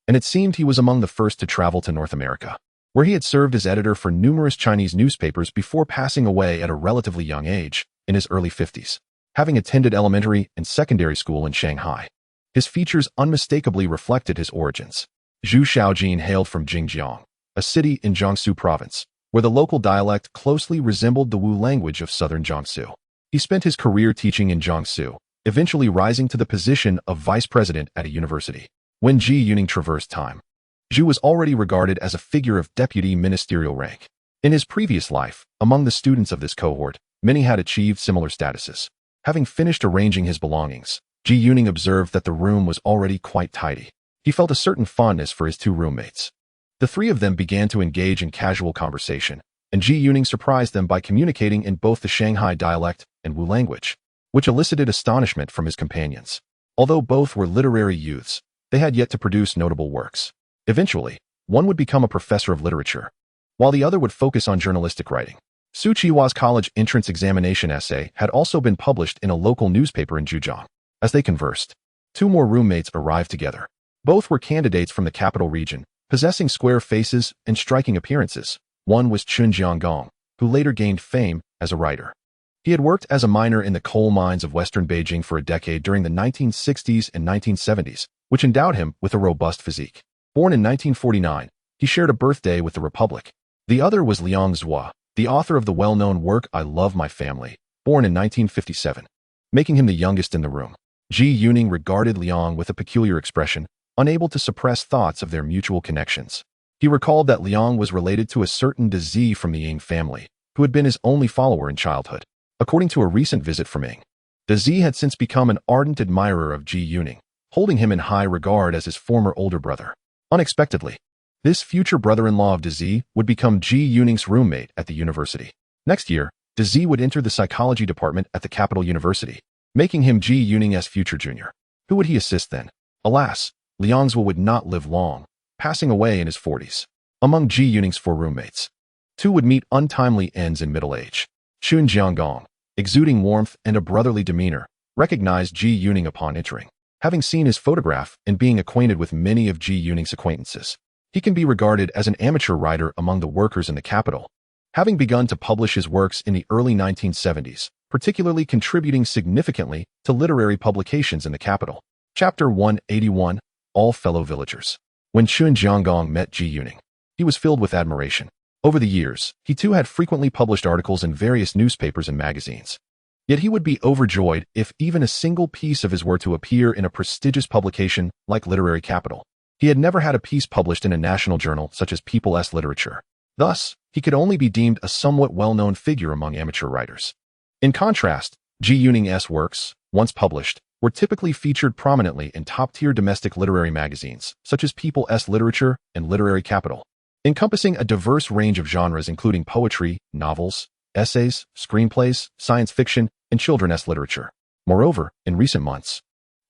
and it seemed he was among the first to travel to North America, where he had served as editor for numerous Chinese newspapers before passing away at a relatively young age, in his early 50s, having attended elementary and secondary school in Shanghai. His features unmistakably reflected his origins. Zhu Xiaojin hailed from Jingjiang, a city in Jiangsu province, where the local dialect closely resembled the Wu language of southern Jiangsu. He spent his career teaching in Jiangsu, eventually rising to the position of vice president at a university. When Ji Yuning traversed time, Zhu was already regarded as a figure of deputy ministerial rank. In his previous life, among the students of this cohort, many had achieved similar statuses. Having finished arranging his belongings, Ji Yuning observed that the room was already quite tidy. He felt a certain fondness for his two roommates. The three of them began to engage in casual conversation, and Ji Yuning surprised them by communicating in both the Shanghai dialect and Wu language, which elicited astonishment from his companions. Although both were literary youths, they had yet to produce notable works. Eventually, one would become a professor of literature, while the other would focus on journalistic writing. Su Qihua's college entrance examination essay had also been published in a local newspaper in Zhujiang. As they conversed, two more roommates arrived together. Both were candidates from the capital region, possessing square faces and striking appearances. One was Chun Jianggong, who later gained fame as a writer. He had worked as a miner in the coal mines of western Beijing for a decade during the 1960s and 1970s, which endowed him with a robust physique. Born in 1949, he shared a birthday with the Republic. The other was Liang Zhua, the author of the well-known work I Love My Family, born in 1957, making him the youngest in the room. Ji Yuning regarded Liang with a peculiar expression, unable to suppress thoughts of their mutual connections. He recalled that Liang was related to a certain Zi from the Ying family, who had been his only follower in childhood. According to a recent visit from Ying, Zi had since become an ardent admirer of Ji Yuning, holding him in high regard as his former older brother. Unexpectedly, this future brother-in-law of Zi would become Ji Yuning's roommate at the university. Next year, Zi would enter the psychology department at the capital university, making him Ji Yuning's future junior. Who would he assist then? Alas, Liang Zhua would not live long, passing away in his 40s. Among Ji Yuning's four roommates, two would meet untimely ends in middle age. Chun Jianggong, exuding warmth and a brotherly demeanor, recognized Ji Yuning upon entering. Having seen his photograph and being acquainted with many of Ji Yuning's acquaintances, he can be regarded as an amateur writer among the workers in the capital. Having begun to publish his works in the early 1970s, particularly contributing significantly to literary publications in the capital. Chapter 181, All Fellow Villagers. When Chun Jianggong met Ji Yuning, he was filled with admiration. Over the years, he too had frequently published articles in various newspapers and magazines. Yet he would be overjoyed if even a single piece of his were to appear in a prestigious publication like Literary Capital. He had never had a piece published in a national journal such as People's Literature. Thus, he could only be deemed a somewhat well-known figure among amateur writers. In contrast, Ji Yuning's works, once published, were typically featured prominently in top-tier domestic literary magazines such as People's Literature and Literary Capital, encompassing a diverse range of genres including poetry, novels, essays, screenplays, science fiction, and children's literature. Moreover, in recent months,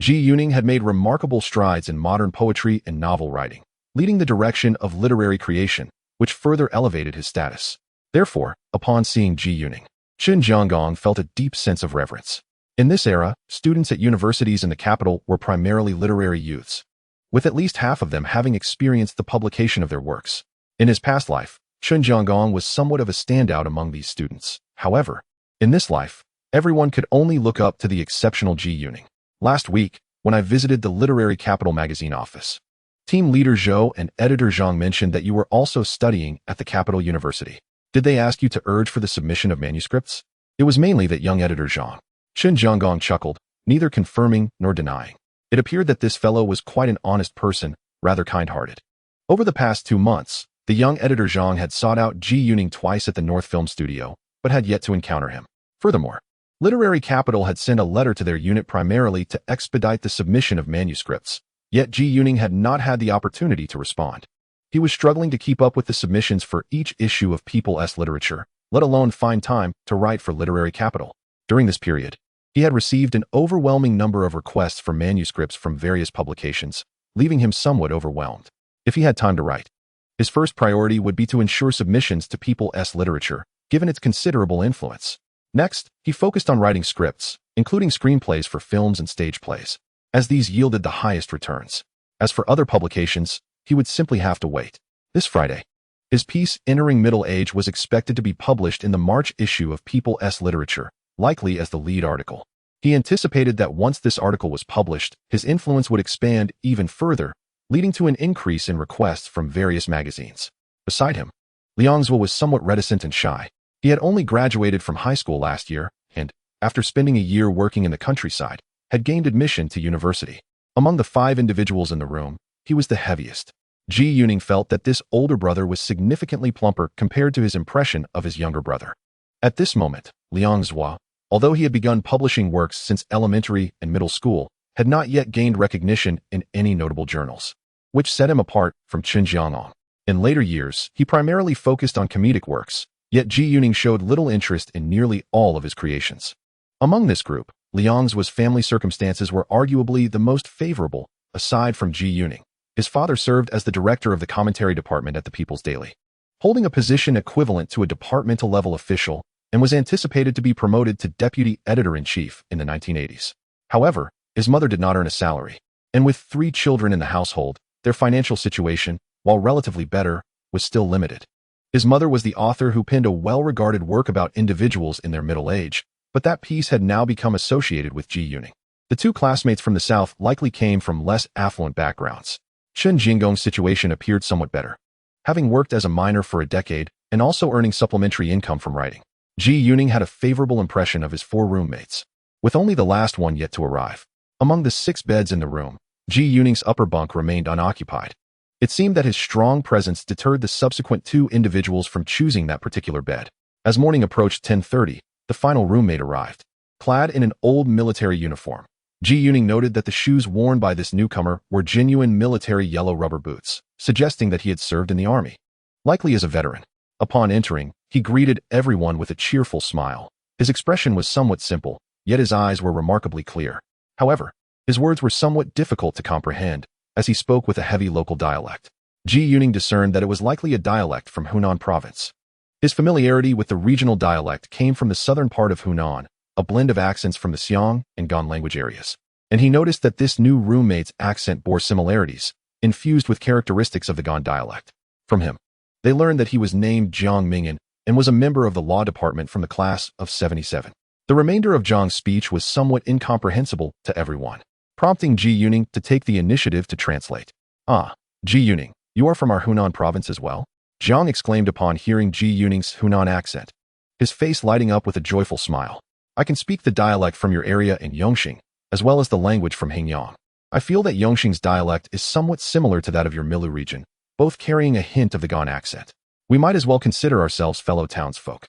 Ji Yuning had made remarkable strides in modern poetry and novel writing, leading the direction of literary creation, which further elevated his status. Therefore, upon seeing Ji Yuning, Chun Jianggong felt a deep sense of reverence. In this era, students at universities in the capital were primarily literary youths, with at least half of them having experienced the publication of their works. In his past life, Chun Jianggong was somewhat of a standout among these students. However, in this life, everyone could only look up to the exceptional Ji Yuning. Last week, when I visited the Literary Capital magazine office, team leader Zhou and editor Zhang mentioned that you were also studying at the Capital University. Did they ask you to urge for the submission of manuscripts? It was mainly that young editor Zhang. Chun Jianggong chuckled, neither confirming nor denying. It appeared that this fellow was quite an honest person, rather kind-hearted. Over the past 2 months, the young editor Zhang had sought out Ji Yuning twice at the North Film Studio, but had yet to encounter him. Furthermore, Literary Capital had sent a letter to their unit primarily to expedite the submission of manuscripts, yet Ji Yuning had not had the opportunity to respond. He was struggling to keep up with the submissions for each issue of People's Literature, let alone find time to write for Literary Capital. During this period, he had received an overwhelming number of requests for manuscripts from various publications, leaving him somewhat overwhelmed. If he had time to write, his first priority would be to ensure submissions to People's Literature, given its considerable influence. Next, he focused on writing scripts, including screenplays for films and stage plays, as these yielded the highest returns. As for other publications, he would simply have to wait. This Friday, his piece Entering Middle Age was expected to be published in the March issue of People's Literature, likely as the lead article. He anticipated that once this article was published, his influence would expand even further, leading to an increase in requests from various magazines. Beside him, Liang Zhua was somewhat reticent and shy. He had only graduated from high school last year and, after spending a year working in the countryside, had gained admission to university. Among the 5 individuals in the room, he was the heaviest. Ji Yuning felt that this older brother was significantly plumper compared to his impression of his younger brother. At this moment, Liang Zhua, although he had begun publishing works since elementary and middle school, had not yet gained recognition in any notable journals, which set him apart from Chen Jiangong. In later years, he primarily focused on comedic works, yet Ji Yuning showed little interest in nearly all of his creations. Among this group, Liang Zhua's family circumstances were arguably the most favorable, aside from Ji Yuning. His father served as the director of the commentary department at the People's Daily, holding a position equivalent to a departmental-level official, and was anticipated to be promoted to deputy editor-in-chief in the 1980s. However, his mother did not earn a salary, and with 3 children in the household, their financial situation, while relatively better, was still limited. His mother was the author who penned a well-regarded work about individuals in their middle age, but that piece had now become associated with Ji Yuning. The 2 classmates from the south likely came from less affluent backgrounds. Chen Jiangong's situation appeared somewhat better, having worked as a miner for a decade and also earning supplementary income from writing. Ji Yuning had a favorable impression of his 4 roommates, with only the last one yet to arrive. Among the 6 beds in the room, Ji Yuning's upper bunk remained unoccupied. It seemed that his strong presence deterred the subsequent 2 individuals from choosing that particular bed. As morning approached 10:30, the final roommate arrived, clad in an old military uniform. Ji Yuning noted that the shoes worn by this newcomer were genuine military yellow rubber boots, suggesting that he had served in the army, likely as a veteran. Upon entering, he greeted everyone with a cheerful smile. His expression was somewhat simple, yet his eyes were remarkably clear. However, his words were somewhat difficult to comprehend, as he spoke with a heavy local dialect. Ji Yuning discerned that it was likely a dialect from Hunan province. His familiarity with the regional dialect came from the southern part of Hunan, a blend of accents from the Xiang and Gan language areas. And he noticed that this new roommate's accent bore similarities, infused with characteristics of the Gan dialect. From him, they learned that he was named Jiang Mingyan and was a member of the law department from the class of 77. The remainder of Jiang's speech was somewhat incomprehensible to everyone, prompting Ji Yuning to take the initiative to translate. "Ah, Ji Yuning, you are from our Hunan province as well?" Jiang exclaimed upon hearing Ji Yuning's Hunan accent, his face lighting up with a joyful smile. "I can speak the dialect from your area in Yongxing, as well as the language from Hengyang. I feel that Yongxing's dialect is somewhat similar to that of your Milu region, both carrying a hint of the Gan accent. We might as well consider ourselves fellow townsfolk.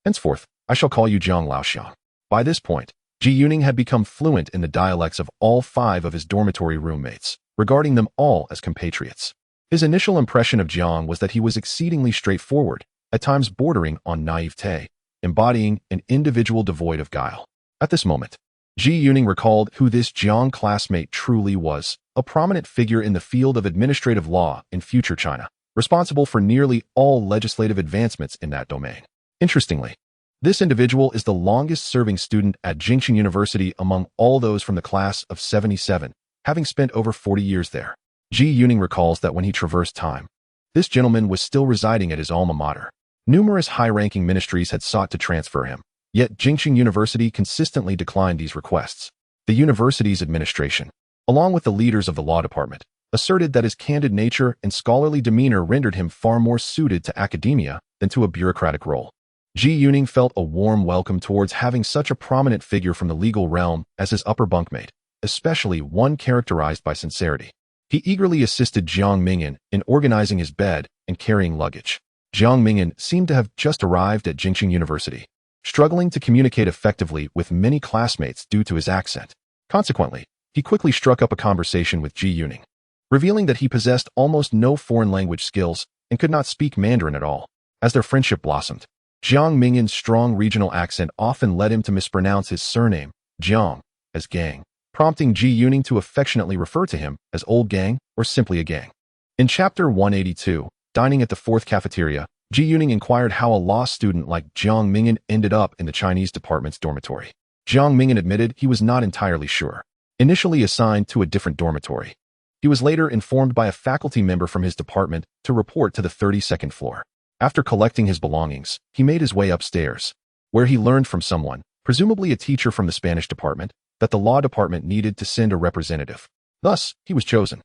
Henceforth, I shall call you Jiang Laoxiang." By this point, Ji Yuning had become fluent in the dialects of all 5 of his dormitory roommates, regarding them all as compatriots. His initial impression of Jiang was that he was exceedingly straightforward, at times bordering on naivete, embodying an individual devoid of guile. At this moment, Ji Yuning recalled who this Jiang classmate truly was, a prominent figure in the field of administrative law in future China, responsible for nearly all legislative advancements in that domain. Interestingly, this individual is the longest-serving student at Jingxing University among all those from the class of 77, having spent over 40 years there. Ji Yuning recalls that when he traversed time, this gentleman was still residing at his alma mater. Numerous high-ranking ministries had sought to transfer him, yet Jingxing University consistently declined these requests. The university's administration, along with the leaders of the law department, asserted that his candid nature and scholarly demeanor rendered him far more suited to academia than to a bureaucratic role. Ji Yuning felt a warm welcome towards having such a prominent figure from the legal realm as his upper bunkmate, especially one characterized by sincerity. He eagerly assisted Jiang Mingyan in organizing his bed and carrying luggage. Jiang Mingyan seemed to have just arrived at Jingxing University, struggling to communicate effectively with many classmates due to his accent. Consequently, he quickly struck up a conversation with Ji Yuning, revealing that he possessed almost no foreign language skills and could not speak Mandarin at all. As their friendship blossomed, Jiang Mingyan's strong regional accent often led him to mispronounce his surname, Jiang, as Gang, prompting Ji Yuning to affectionately refer to him as Old Gang or simply a Gang. In Chapter 182, dining at the 4th cafeteria, Ji Yuning inquired how a law student like Jiang Mingyan ended up in the Chinese department's dormitory. Jiang Mingyan admitted he was not entirely sure. Initially assigned to a different dormitory, he was later informed by a faculty member from his department to report to the 32nd floor. After collecting his belongings, he made his way upstairs, where he learned from someone, presumably a teacher from the Spanish department, that the law department needed to send a representative. Thus, he was chosen.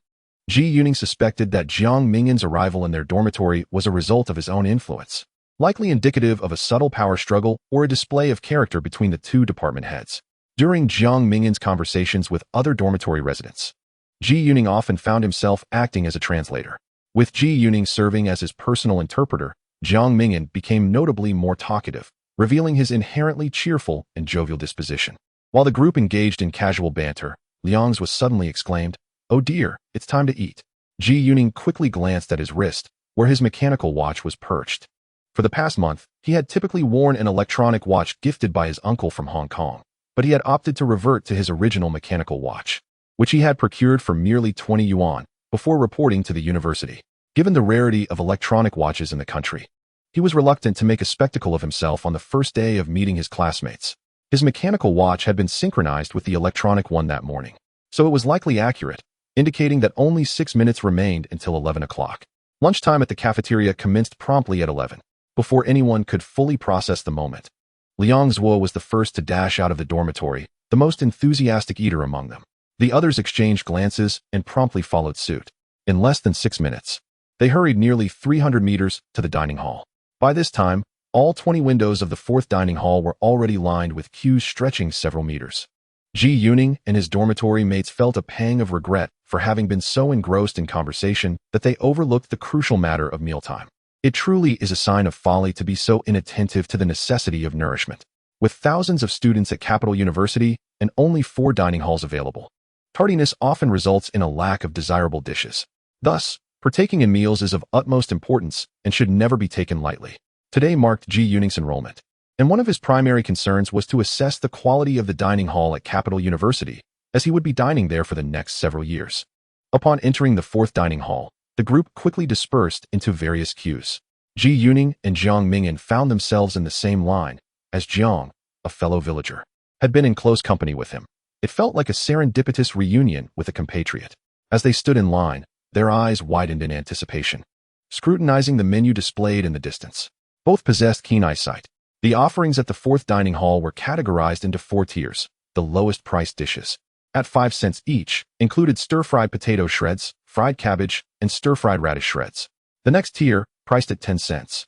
Ji Yuning suspected that Jiang Mingyan's arrival in their dormitory was a result of his own influence, likely indicative of a subtle power struggle or a display of character between the 2 department heads. During Jiang Mingyan's conversations with other dormitory residents, Ji Yuning often found himself acting as a translator. With Ji Yuning serving as his personal interpreter, Jiang Mingyan became notably more talkative, revealing his inherently cheerful and jovial disposition. While the group engaged in casual banter, Liang's was suddenly exclaimed, "Oh dear, it's time to eat." Ji Yuning quickly glanced at his wrist, where his mechanical watch was perched. For the past month, he had typically worn an electronic watch gifted by his uncle from Hong Kong, but he had opted to revert to his original mechanical watch, which he had procured for merely 20 yuan before reporting to the university. Given the rarity of electronic watches in the country, he was reluctant to make a spectacle of himself on the first day of meeting his classmates. His mechanical watch had been synchronized with the electronic one that morning, so it was likely accurate, indicating that only 6 minutes remained until 11 o'clock. Lunchtime at the cafeteria commenced promptly at 11. Before anyone could fully process the moment, Liang Zuo was the first to dash out of the dormitory, the most enthusiastic eater among them. The others exchanged glances and promptly followed suit. In less than 6 minutes, they hurried nearly 300 meters to the dining hall. By this time, all 20 windows of the fourth dining hall were already lined with queues stretching several meters. Ji Yuning and his dormitory mates felt a pang of regret for having been so engrossed in conversation that they overlooked the crucial matter of mealtime. It truly is a sign of folly to be so inattentive to the necessity of nourishment. With thousands of students at Capital University and only 4 dining halls available, tardiness often results in a lack of desirable dishes. Thus, partaking in meals is of utmost importance and should never be taken lightly. Today marked Ji Yuning's enrollment, and one of his primary concerns was to assess the quality of the dining hall at Capital University, as he would be dining there for the next several years. Upon entering the fourth dining hall, the group quickly dispersed into various queues. Ji Yuning and Jiang Mingyan found themselves in the same line, as Jiang, a fellow villager, had been in close company with him. It felt like a serendipitous reunion with a compatriot. As they stood in line, their eyes widened in anticipation, scrutinizing the menu displayed in the distance. Both possessed keen eyesight. The offerings at the fourth dining hall were categorized into 4 tiers. The lowest priced dishes, at 5 cents each, included stir-fried potato shreds, fried cabbage, and stir-fried radish shreds. The next tier, priced at 10 cents,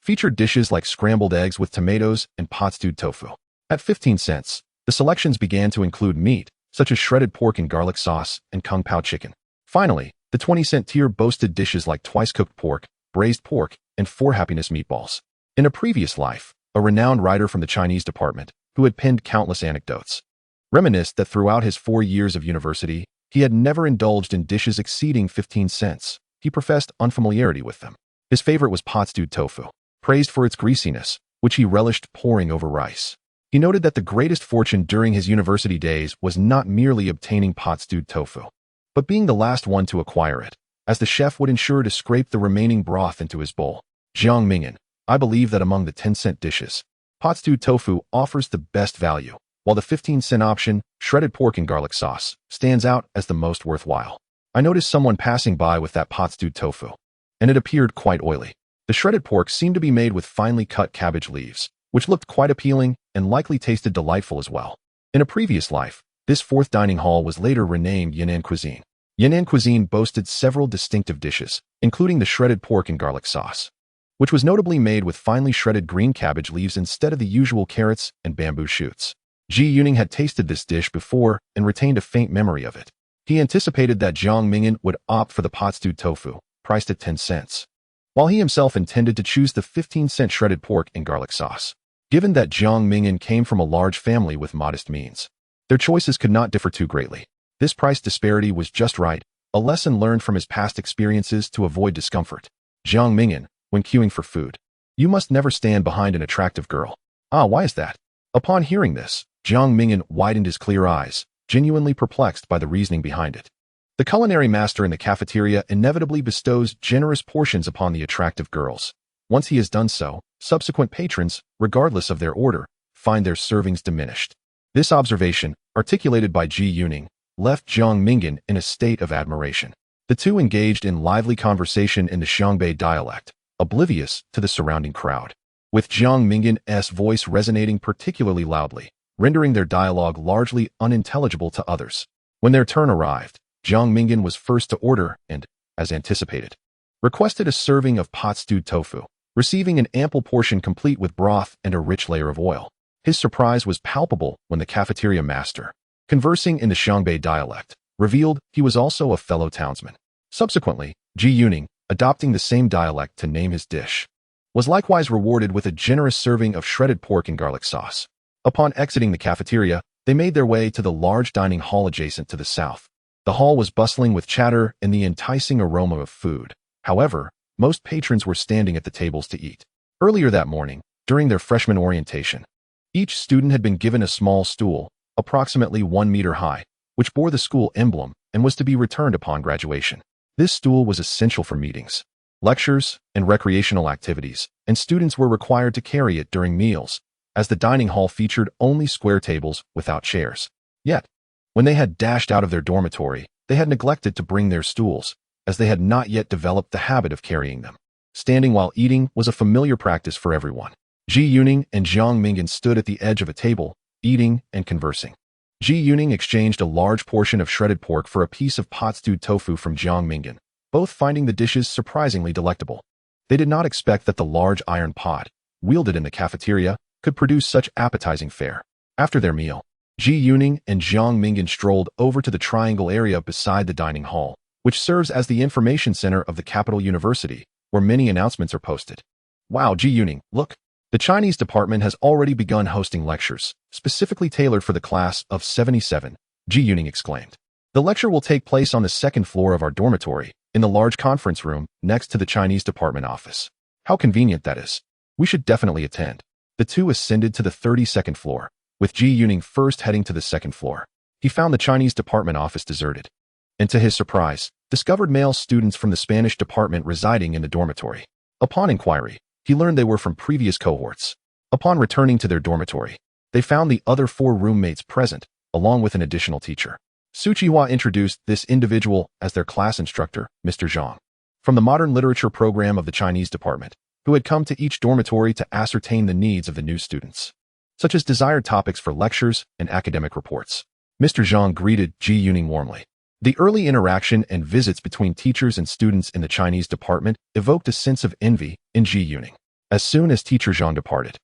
featured dishes like scrambled eggs with tomatoes and pot-stewed tofu. At 15 cents, the selections began to include meat, such as shredded pork and garlic sauce and kung pao chicken. Finally, the 20-cent tier boasted dishes like twice-cooked pork, braised pork, and 4 happiness meatballs. In a previous life, a renowned writer from the Chinese department, who had penned countless anecdotes, reminisced that throughout his 4 years of university, he had never indulged in dishes exceeding 15 cents. He professed unfamiliarity with them. His favorite was pot-stewed tofu, praised for its greasiness, which he relished pouring over rice. He noted that the greatest fortune during his university days was not merely obtaining pot-stewed tofu, but being the last one to acquire it, as the chef would ensure to scrape the remaining broth into his bowl. Jiang Mingyan, I believe that among the 10-cent dishes, pot-stewed tofu offers the best value, while the 15-cent option, shredded pork and garlic sauce, stands out as the most worthwhile. I noticed someone passing by with that pot-stewed tofu, and it appeared quite oily. The shredded pork seemed to be made with finely cut cabbage leaves, which looked quite appealing and likely tasted delightful as well. In a previous life, this fourth dining hall was later renamed Yan'an Cuisine. Yan'an Cuisine boasted several distinctive dishes, including the shredded pork and garlic sauce, which was notably made with finely shredded green cabbage leaves instead of the usual carrots and bamboo shoots. Ji Yuning had tasted this dish before and retained a faint memory of it. He anticipated that Jiang Mingyan would opt for the pot-stewed tofu, priced at 10 cents, while he himself intended to choose the 15-cent shredded pork and garlic sauce. Given that Jiang Mingyan came from a large family with modest means, their choices could not differ too greatly. This price disparity was just right, a lesson learned from his past experiences to avoid discomfort. Jiang Mingyan, when queuing for food, you must never stand behind an attractive girl. Ah, why is that? Upon hearing this, Jiang Mingyan widened his clear eyes, genuinely perplexed by the reasoning behind it. The culinary master in the cafeteria inevitably bestows generous portions upon the attractive girls. Once he has done so, subsequent patrons, regardless of their order, find their servings diminished. This observation, articulated by Ji Yuning, left Jiang Mingyan in a state of admiration. The two engaged in lively conversation in the Xiangbei dialect, oblivious to the surrounding crowd, with Jiang Mingyan's voice resonating particularly loudly, rendering their dialogue largely unintelligible to others. When their turn arrived, Jiang Mingyan was first to order and, as anticipated, requested a serving of pot-stewed tofu, receiving an ample portion complete with broth and a rich layer of oil. His surprise was palpable when the cafeteria master, conversing in the Xiangbei dialect, revealed he was also a fellow townsman. Subsequently, Ji Yuning, adopting the same dialect to name his dish, was likewise rewarded with a generous serving of shredded pork and garlic sauce. Upon exiting the cafeteria, they made their way to the large dining hall adjacent to the south. The hall was bustling with chatter and the enticing aroma of food. However, most patrons were standing at the tables to eat. Earlier that morning, during their freshman orientation, each student had been given a small stool, approximately 1 meter high, which bore the school emblem and was to be returned upon graduation. This stool was essential for meetings, lectures, and recreational activities, and students were required to carry it during meals, as the dining hall featured only square tables without chairs. Yet, when they had dashed out of their dormitory, they had neglected to bring their stools, as they had not yet developed the habit of carrying them. Standing while eating was a familiar practice for everyone. Ji Yuning and Jiang Mingan stood at the edge of a table, eating and conversing. Ji Yuning exchanged a large portion of shredded pork for a piece of pot-stewed tofu from Jiang Mingan, both finding the dishes surprisingly delectable. They did not expect that the large iron pot, wielded in the cafeteria, could produce such appetizing fare. After their meal, Ji Yuning and Jiang Mingan strolled over to the triangle area beside the dining hall, which serves as the information center of the capital university, where many announcements are posted. Wow, Ji Yuning, look! The Chinese department has already begun hosting lectures, specifically tailored for the class of 77, Ji Yuning exclaimed. The lecture will take place on the second floor of our dormitory, in the large conference room next to the Chinese department office. How convenient that is. We should definitely attend. The two ascended to the 32nd floor, with Ji Yuning first heading to the second floor. He found the Chinese department office deserted, and to his surprise, discovered male students from the Spanish department residing in the dormitory. Upon inquiry, he learned they were from previous cohorts. Upon returning to their dormitory, they found the other 4 roommates present, along with an additional teacher. Su Qihua introduced this individual as their class instructor, Mr. Zhang, from the modern literature program of the Chinese department, who had come to each dormitory to ascertain the needs of the new students, such as desired topics for lectures and academic reports. Mr. Zhang greeted Ji Yuning warmly. The early interaction and visits between teachers and students in the Chinese department evoked a sense of envy in Ji Yuning. As soon as teacher Zhang departed,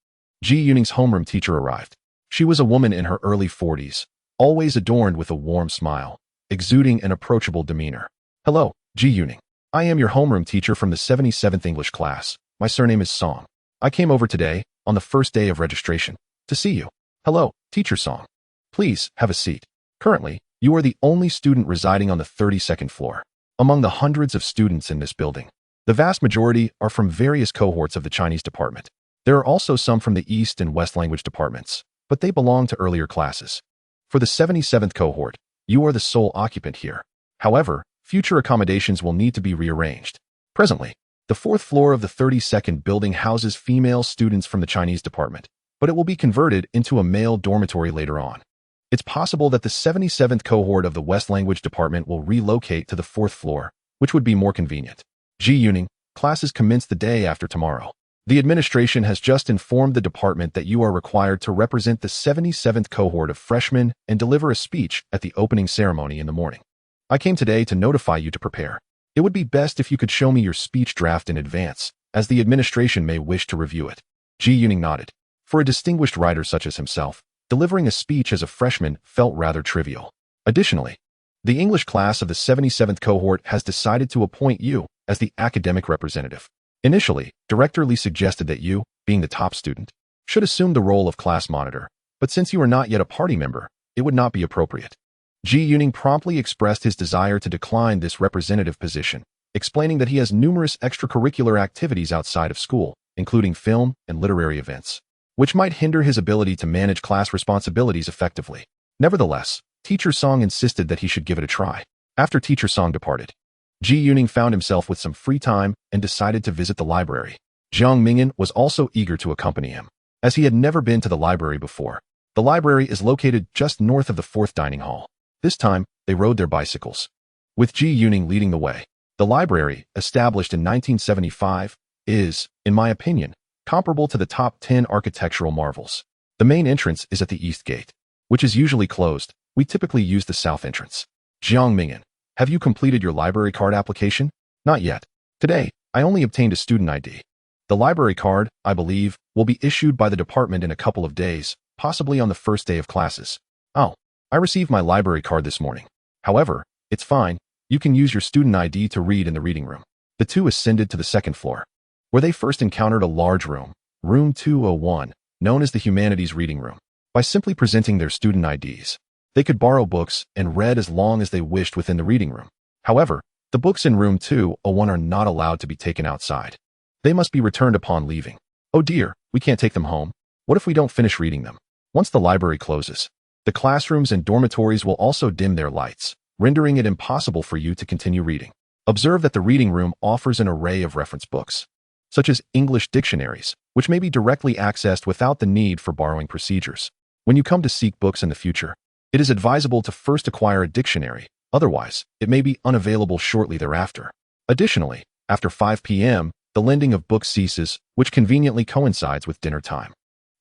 Ji Yuning's homeroom teacher arrived. She was a woman in her early 40s, always adorned with a warm smile, exuding an approachable demeanor. Hello, Ji Yuning. I am your homeroom teacher from the 77th English class. My surname is Song. I came over today, on the first day of registration, to see you. Hello, teacher Song. Please, have a seat. Currently, you are the only student residing on the 32nd floor. Among the hundreds of students in this building, the vast majority are from various cohorts of the Chinese department. There are also some from the East and West language departments, but they belong to earlier classes. For the 77th cohort, you are the sole occupant here. However, future accommodations will need to be rearranged. Presently, the 4th floor of the 32nd building houses female students from the Chinese department, but it will be converted into a male dormitory later on. It's possible that the 77th cohort of the West language department will relocate to the 4th floor, which would be more convenient. Ji Yuning, classes commence the day after tomorrow. The administration has just informed the department that you are required to represent the 77th cohort of freshmen and deliver a speech at the opening ceremony in the morning. I came today to notify you to prepare. It would be best if you could show me your speech draft in advance, as the administration may wish to review it. Ji Yuning nodded. For a distinguished writer such as himself, delivering a speech as a freshman felt rather trivial. Additionally, the English class of the 77th cohort has decided to appoint you as the academic representative. Initially, Director Li suggested that you, being the top student, should assume the role of class monitor, but since you are not yet a party member, it would not be appropriate. Ji Yuning promptly expressed his desire to decline this representative position, explaining that he has numerous extracurricular activities outside of school, including film and literary events, which might hinder his ability to manage class responsibilities effectively. Nevertheless, Teacher Song insisted that he should give it a try. After Teacher Song departed, Ji Yuning found himself with some free time and decided to visit the library. Jiang Mingan was also eager to accompany him, as he had never been to the library before. The library is located just north of the 4th dining hall. This time, they rode their bicycles, with Ji Yuning leading the way. The library, established in 1975, is, in my opinion, comparable to the top 10 architectural marvels. The main entrance is at the east gate, which is usually closed. We typically use the south entrance. Jiang Mingan, have you completed your library card application? Not yet. Today, I only obtained a student ID. The library card, I believe, will be issued by the department in a couple of days, possibly on the first day of classes. Oh, I received my library card this morning. However, it's fine. You can use your student ID to read in the reading room. The two ascended to the second floor, where they first encountered a large room, room 201, known as the Humanities Reading Room. By simply presenting their student IDs, they could borrow books and read as long as they wished within the reading room. However, the books in room 201 are not allowed to be taken outside. They must be returned upon leaving. Oh dear, we can't take them home. What if we don't finish reading them? Once the library closes, the classrooms and dormitories will also dim their lights, rendering it impossible for you to continue reading. Observe that the reading room offers an array of reference books, such as English dictionaries, which may be directly accessed without the need for borrowing procedures. When you come to seek books in the future, it is advisable to first acquire a dictionary, otherwise, it may be unavailable shortly thereafter. Additionally, after 5 p.m., the lending of books ceases, which conveniently coincides with dinner time.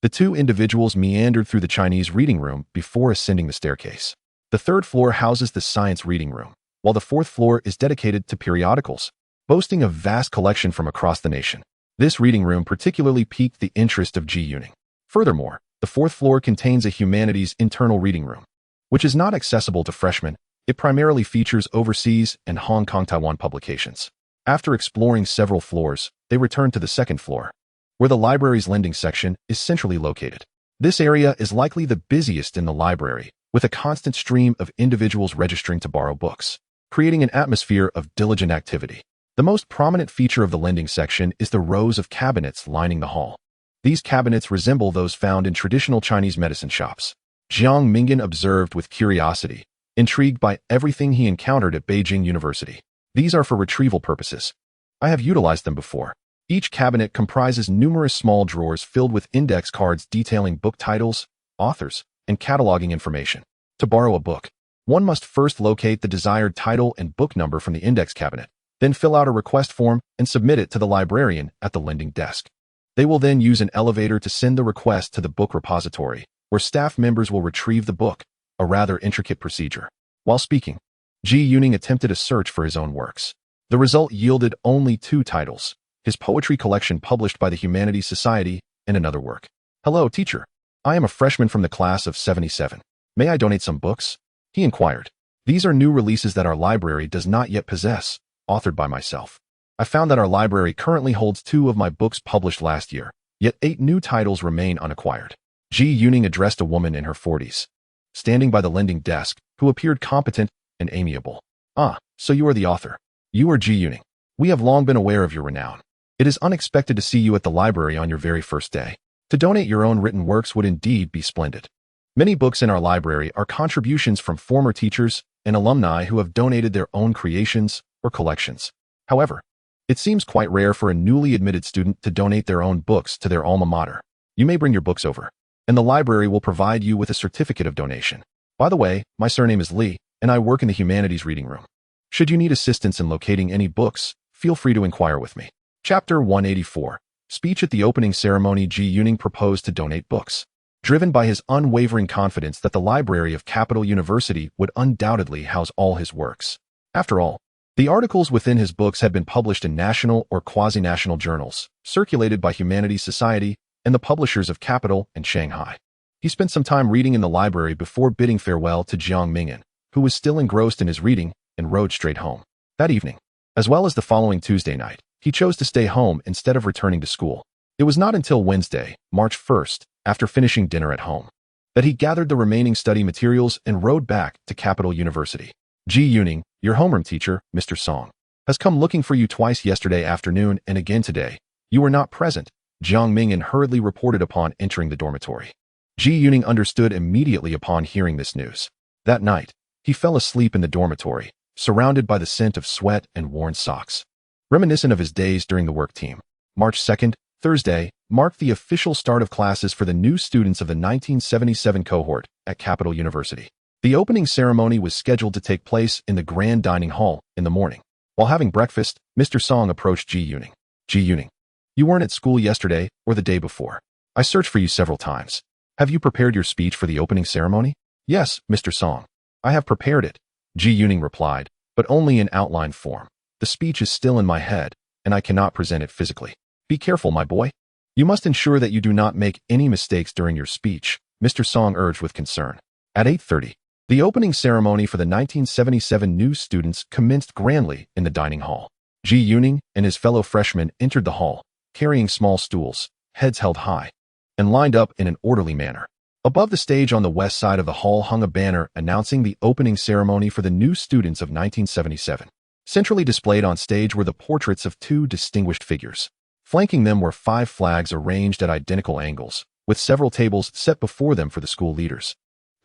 The two individuals meandered through the Chinese reading room before ascending the staircase. The third floor houses the science reading room, while the fourth floor is dedicated to periodicals, boasting a vast collection from across the nation. This reading room particularly piqued the interest of Zhu Lin. Furthermore, the fourth floor contains a humanities internal reading room, which is not accessible to freshmen. It primarily features overseas and Hong Kong-Taiwan publications. After exploring several floors, they returned to the second floor, where the library's lending section is centrally located. This area is likely the busiest in the library, with a constant stream of individuals registering to borrow books, creating an atmosphere of diligent activity. The most prominent feature of the lending section is the rows of cabinets lining the hall. These cabinets resemble those found in traditional Chinese medicine shops. Jiang Mingan observed with curiosity, intrigued by everything he encountered at Beijing University. These are for retrieval purposes. I have utilized them before. Each cabinet comprises numerous small drawers filled with index cards detailing book titles, authors, and cataloging information. To borrow a book, one must first locate the desired title and book number from the index cabinet, then fill out a request form and submit it to the librarian at the lending desk. They will then use an elevator to send the request to the book repository, where staff members will retrieve the book, a rather intricate procedure. While speaking, Zhu Lin attempted a search for his own works. The result yielded only 2 titles, his poetry collection published by the Humanities Society and another work. Hello, teacher. I am a freshman from the class of 77. May I donate some books? He inquired. These are new releases that our library does not yet possess, authored by myself. I found that our library currently holds 2 of my books published last year, yet 8 new titles remain unacquired. Zhu Lin addressed a woman in her 40s, standing by the lending desk, who appeared competent and amiable. Ah, so you are the author. You are Zhu Lin. We have long been aware of your renown. It is unexpected to see you at the library on your very first day. To donate your own written works would indeed be splendid. Many books in our library are contributions from former teachers and alumni who have donated their own creations or collections. However, it seems quite rare for a newly admitted student to donate their own books to their alma mater. You may bring your books over, and the library will provide you with a certificate of donation. By the way, my surname is Li, and I work in the Humanities Reading Room. Should you need assistance in locating any books, feel free to inquire with me. Chapter 184. Speech at the opening ceremony. Zhu Lin proposed to donate books, driven by his unwavering confidence that the library of Capital University would undoubtedly house all his works. After all, the articles within his books had been published in national or quasi-national journals, circulated by Humanities Society and the publishers of Capital and Shanghai. He spent some time reading in the library before bidding farewell to Jiang Mingan, who was still engrossed in his reading, and rode straight home. That evening, as well as the following Tuesday night, he chose to stay home instead of returning to school. It was not until Wednesday, March 1st, after finishing dinner at home, that he gathered the remaining study materials and rode back to Capital University. Zhu Lin, your homeroom teacher, Mr. Song, has come looking for you twice yesterday afternoon and again today. You were not present, Jiang Mingan hurriedly reported upon entering the dormitory. Zhu Lin understood immediately upon hearing this news. That night, he fell asleep in the dormitory, surrounded by the scent of sweat and worn socks. Reminiscent of his days during the work team, March 2nd, Thursday, marked the official start of classes for the new students of the 1977 cohort at Capital University. The opening ceremony was scheduled to take place in the grand dining hall in the morning. While having breakfast, Mr. Song approached Zhu Lin. Zhu Lin, you weren't at school yesterday or the day before. I searched for you several times. Have you prepared your speech for the opening ceremony? Yes, Mr. Song. I have prepared it, Zhu Lin replied, but only in outline form. The speech is still in my head, and I cannot present it physically. Be careful, my boy. You must ensure that you do not make any mistakes during your speech, Mr. Song urged with concern. At 8:30, the opening ceremony for the 1977 new students commenced grandly in the dining hall. Zhu Lin and his fellow freshmen entered the hall, carrying small stools, heads held high, and lined up in an orderly manner. Above the stage on the west side of the hall hung a banner announcing the opening ceremony for the new students of 1977. Centrally displayed on stage were the portraits of two distinguished figures. Flanking them were 5 flags arranged at identical angles, with several tables set before them for the school leaders,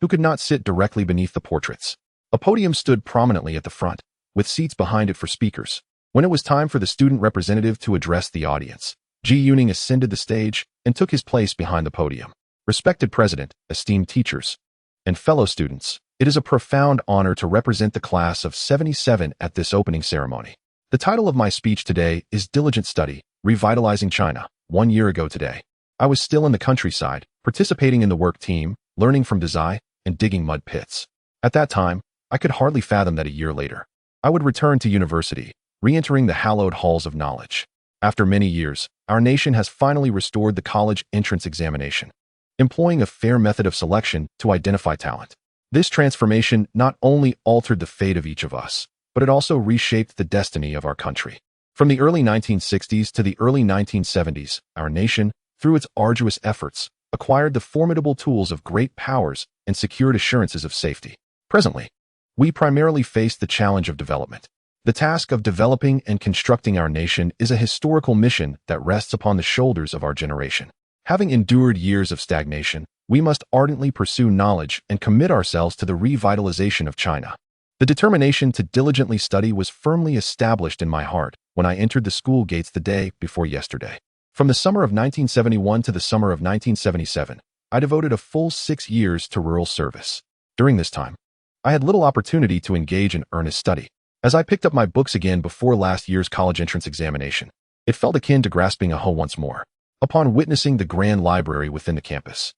who could not sit directly beneath the portraits. A podium stood prominently at the front, with seats behind it for speakers. When it was time for the student representative to address the audience, Zhu Lin ascended the stage and took his place behind the podium. Respected President, esteemed teachers, and fellow students, it is a profound honor to represent the class of 77 at this opening ceremony. The title of my speech today is Diligent Study, Revitalizing China. 1 year ago today, I was still in the countryside, participating in the work team, learning from design, and digging mud pits. At that time, I could hardly fathom that a year later, I would return to university, re-entering the hallowed halls of knowledge. After many years, our nation has finally restored the college entrance examination, employing a fair method of selection to identify talent. This transformation not only altered the fate of each of us, but it also reshaped the destiny of our country. From the early 1960s to the early 1970s, our nation, through its arduous efforts, acquired the formidable tools of great powers and secured assurances of safety. Presently, we primarily face the challenge of development. The task of developing and constructing our nation is a historical mission that rests upon the shoulders of our generation. Having endured years of stagnation, we must ardently pursue knowledge and commit ourselves to the revitalization of China. The determination to diligently study was firmly established in my heart when I entered the school gates the day before yesterday. From the summer of 1971 to the summer of 1977, I devoted a full 6 years to rural service. During this time, I had little opportunity to engage in earnest study. As I picked up my books again before last year's college entrance examination, it felt akin to grasping a hoe once more. Upon witnessing the grand library within the campus,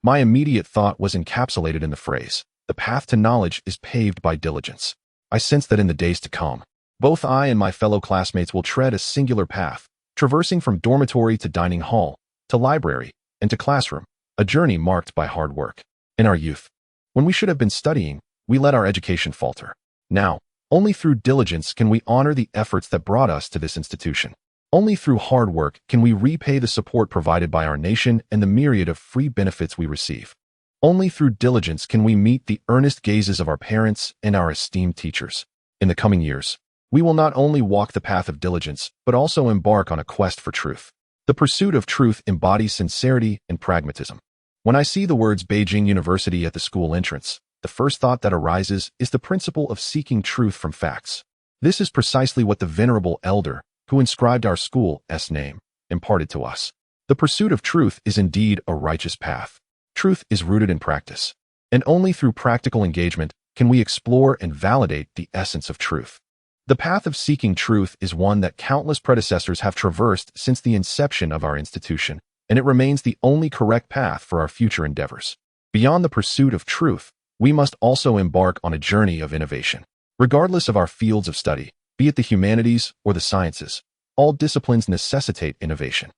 my immediate thought was encapsulated in the phrase, "The path to knowledge is paved by diligence." I sense that in the days to come, both I and my fellow classmates will tread a singular path, traversing from dormitory to dining hall, to library, and to classroom, a journey marked by hard work. In our youth, when we should have been studying, we let our education falter. Now, only through diligence can we honor the efforts that brought us to this institution. Only through hard work can we repay the support provided by our nation and the myriad of free benefits we receive. Only through diligence can we meet the earnest gazes of our parents and our esteemed teachers. In the coming years, we will not only walk the path of diligence, but also embark on a quest for truth. The pursuit of truth embodies sincerity and pragmatism. When I see the words Beijing University at the school entrance, the first thought that arises is the principle of seeking truth from facts. This is precisely what the venerable elder, who inscribed our school's name, imparted to us. The pursuit of truth is indeed a righteous path. Truth is rooted in practice, and only through practical engagement can we explore and validate the essence of truth. The path of seeking truth is one that countless predecessors have traversed since the inception of our institution, and it remains the only correct path for our future endeavors. Beyond the pursuit of truth, we must also embark on a journey of innovation. Regardless of our fields of study, be it the humanities or the sciences, all disciplines necessitate innovation.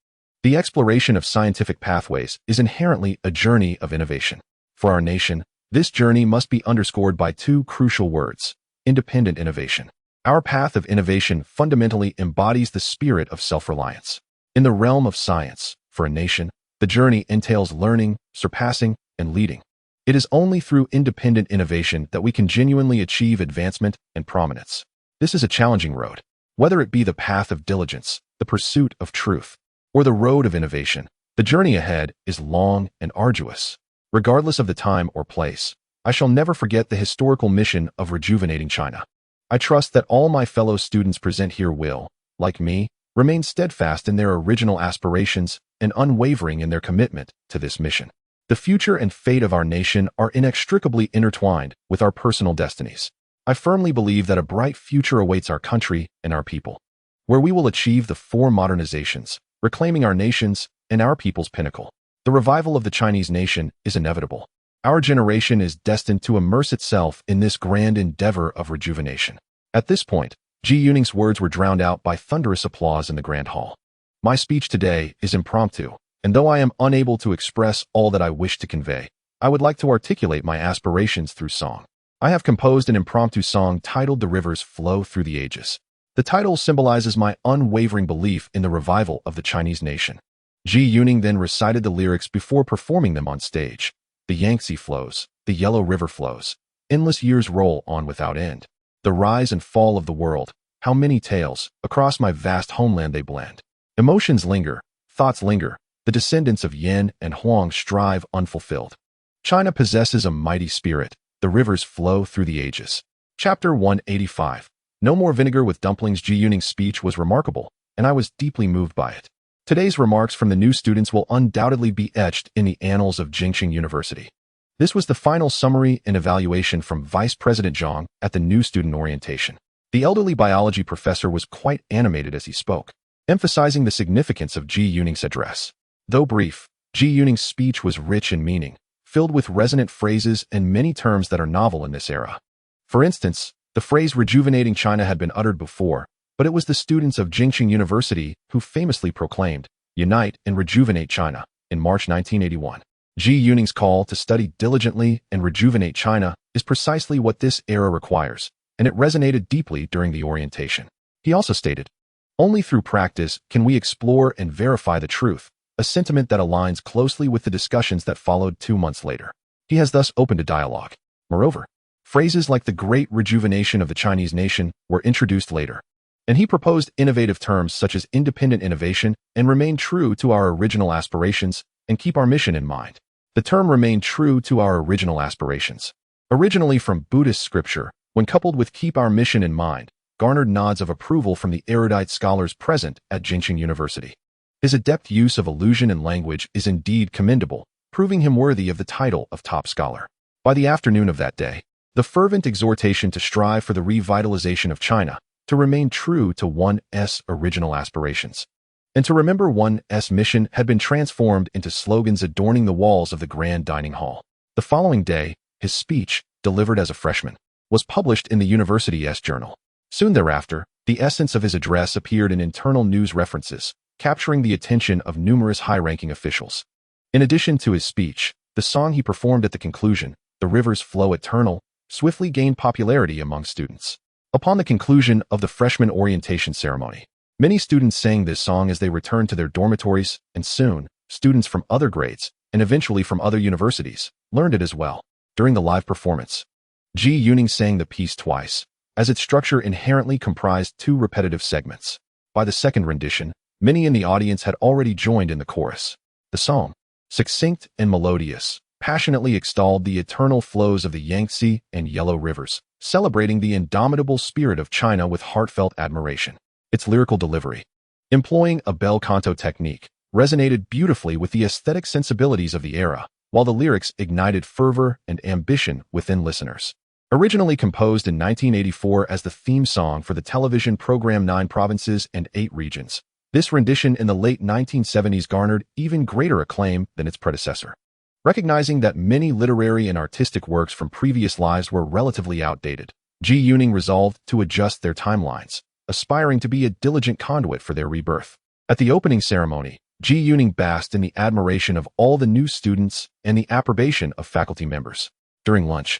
The exploration of scientific pathways is inherently a journey of innovation. For our nation, this journey must be underscored by 2 crucial words: independent innovation. Our path of innovation fundamentally embodies the spirit of self-reliance. In the realm of science, for a nation, the journey entails learning, surpassing, and leading. It is only through independent innovation that we can genuinely achieve advancement and prominence. This is a challenging road. Whether it be the path of diligence, the pursuit of truth, or the road of innovation, the journey ahead is long and arduous. Regardless of the time or place, I shall never forget the historical mission of rejuvenating China. I trust that all my fellow students present here will, like me, remain steadfast in their original aspirations and unwavering in their commitment to this mission. The future and fate of our nation are inextricably intertwined with our personal destinies. I firmly believe that a bright future awaits our country and our people, where we will achieve the 4 modernizations, reclaiming our nation's and our people's pinnacle. The revival of the Chinese nation is inevitable. Our generation is destined to immerse itself in this grand endeavor of rejuvenation. At this point, Zhu Lin's words were drowned out by thunderous applause in the grand hall. My speech today is impromptu, and though I am unable to express all that I wish to convey, I would like to articulate my aspirations through song. I have composed an impromptu song titled "The Rivers Flow Through the Ages." The title symbolizes my unwavering belief in the revival of the Chinese nation. Ji Yuning then recited the lyrics before performing them on stage. The Yangtze flows, the Yellow River flows. Endless years roll on without end. The rise and fall of the world, how many tales, across my vast homeland they blend. Emotions linger, thoughts linger, the descendants of Yan and Huang strive unfulfilled. China possesses a mighty spirit, the rivers flow through the ages. Chapter 185. No more vinegar with dumplings. Ji Yuning's speech was remarkable, and I was deeply moved by it. Today's remarks from the new students will undoubtedly be etched in the annals of Jingqing University. This was the final summary and evaluation from Vice President Zhang at the new student orientation. The elderly biology professor was quite animated as he spoke, emphasizing the significance of Ji Yuning's address. Though brief, Ji Yuning's speech was rich in meaning, filled with resonant phrases and many terms that are novel in this era. For instance, the phrase rejuvenating China had been uttered before, but it was the students of Jingqing University who famously proclaimed, "Unite and rejuvenate China," in March 1981. Ji Yuning's call to study diligently and rejuvenate China is precisely what this era requires, and it resonated deeply during the orientation. He also stated, "Only through practice can we explore and verify the truth," a sentiment that aligns closely with the discussions that followed 2 months later. He has thus opened a dialogue. Moreover, phrases like the great rejuvenation of the Chinese nation were introduced later, and he proposed innovative terms such as independent innovation and remain true to our original aspirations and keep our mission in mind. The term remain true to our original aspirations, originally from Buddhist scripture, when coupled with keep our mission in mind, garnered nods of approval from the erudite scholars present at Jingqing University. His adept use of allusion and language is indeed commendable, proving him worthy of the title of top scholar. By the afternoon of that day, the fervent exhortation to strive for the revitalization of China, to remain true to one's original aspirations, and to remember one's mission had been transformed into slogans adorning the walls of the grand dining hall. The following day, his speech, delivered as a freshman, was published in the university's journal. Soon thereafter, the essence of his address appeared in internal news references, capturing the attention of numerous high-ranking officials. In addition to his speech, the song he performed at the conclusion, "The Rivers Flow Eternal," swiftly gained popularity among students. Upon the conclusion of the freshman orientation ceremony, many students sang this song as they returned to their dormitories, and soon, students from other grades, and eventually from other universities, learned it as well. During the live performance, Ji Yuning sang the piece twice, as its structure inherently comprised 2 repetitive segments. By the second rendition, many in the audience had already joined in the chorus. The song, succinct and melodious, passionately extolled the eternal flows of the Yangtze and Yellow Rivers, celebrating the indomitable spirit of China with heartfelt admiration. Its lyrical delivery, employing a bel canto technique, resonated beautifully with the aesthetic sensibilities of the era, while the lyrics ignited fervor and ambition within listeners. Originally composed in 1984 as the theme song for the television program 9 Provinces and 8 Regions, this rendition in the late 1970s garnered even greater acclaim than its predecessor. Recognizing that many literary and artistic works from previous lives were relatively outdated, Ji Yuning resolved to adjust their timelines, aspiring to be a diligent conduit for their rebirth. At the opening ceremony, Ji Yuning basked in the admiration of all the new students and the approbation of faculty members. During lunch,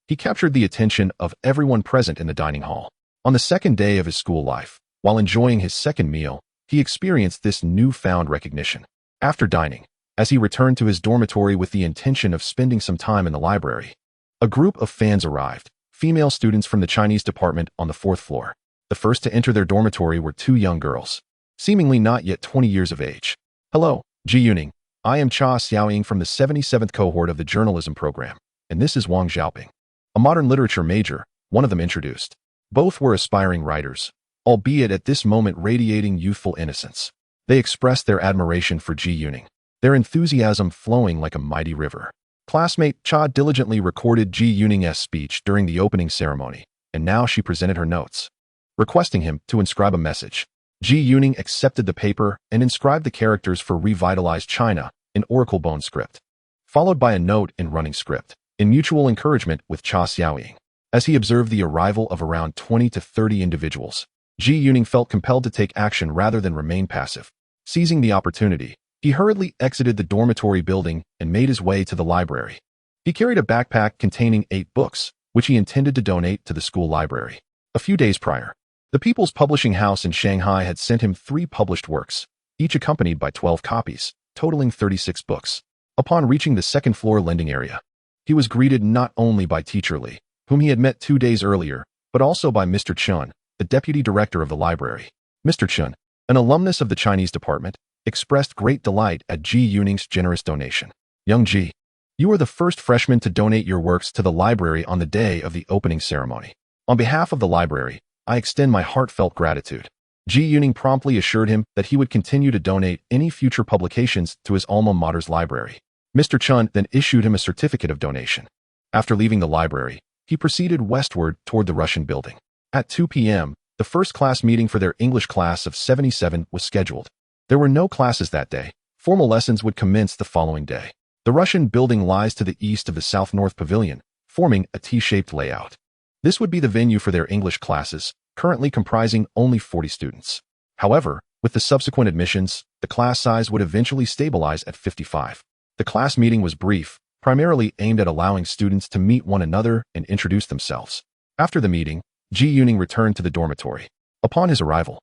he captured the attention of everyone present in the dining hall. On the second day of his school life, while enjoying his second meal, he experienced this newfound recognition. After dining, as he returned to his dormitory with the intention of spending some time in the library, a group of fans arrived, female students from the Chinese department on the 4th floor. The first to enter their dormitory were 2 young girls, seemingly not yet 20 years of age. "Hello, Ji Yuning. I am Cha Xiaoying from the 77th cohort of the journalism program, and this is Wang Xiaoping, a modern literature major," one of them introduced. Both were aspiring writers, albeit at this moment radiating youthful innocence. They expressed their admiration for Ji Yuning, their enthusiasm flowing like a mighty river. Classmate Cha diligently recorded Ji Yuning's speech during the opening ceremony, and now she presented her notes, requesting him to inscribe a message. Ji Yuning accepted the paper and inscribed the characters for Revitalized China in Oracle Bone script, followed by a note in running script, in mutual encouragement with Cha Xiaoying. As he observed the arrival of around 20 to 30 individuals, Ji Yuning felt compelled to take action rather than remain passive. Seizing the opportunity, he hurriedly exited the dormitory building and made his way to the library. He carried a backpack containing 8 books, which he intended to donate to the school library. A few days prior, The People's Publishing House in Shanghai had sent him 3 published works, each accompanied by 12 copies, totaling 36 books. Upon reaching the second-floor lending area, he was greeted not only by Teacher Li, whom he had met 2 days earlier, but also by Mr. Chun, the deputy director of the library. Mr. Chun, an alumnus of the Chinese department, expressed great delight at Ji Yuning's generous donation. Young Ji, you are the first freshman to donate your works to the library on the day of the opening ceremony. On behalf of the library, I extend my heartfelt gratitude. Ji Yuning promptly assured him that he would continue to donate any future publications to his alma mater's library. Mr. Chun then issued him a certificate of donation. After leaving the library, he proceeded westward toward the Russian building. At 2 p.m., the first class meeting for their English class of 77 was scheduled. There were no classes that day. Formal lessons would commence the following day. The Russian building lies to the east of the south-north pavilion, forming a T-shaped layout. This would be the venue for their English classes, currently comprising only 40 students. However, with the subsequent admissions, the class size would eventually stabilize at 55. The class meeting was brief, primarily aimed at allowing students to meet one another and introduce themselves. After the meeting, Ji Yuning returned to the dormitory. Upon his arrival,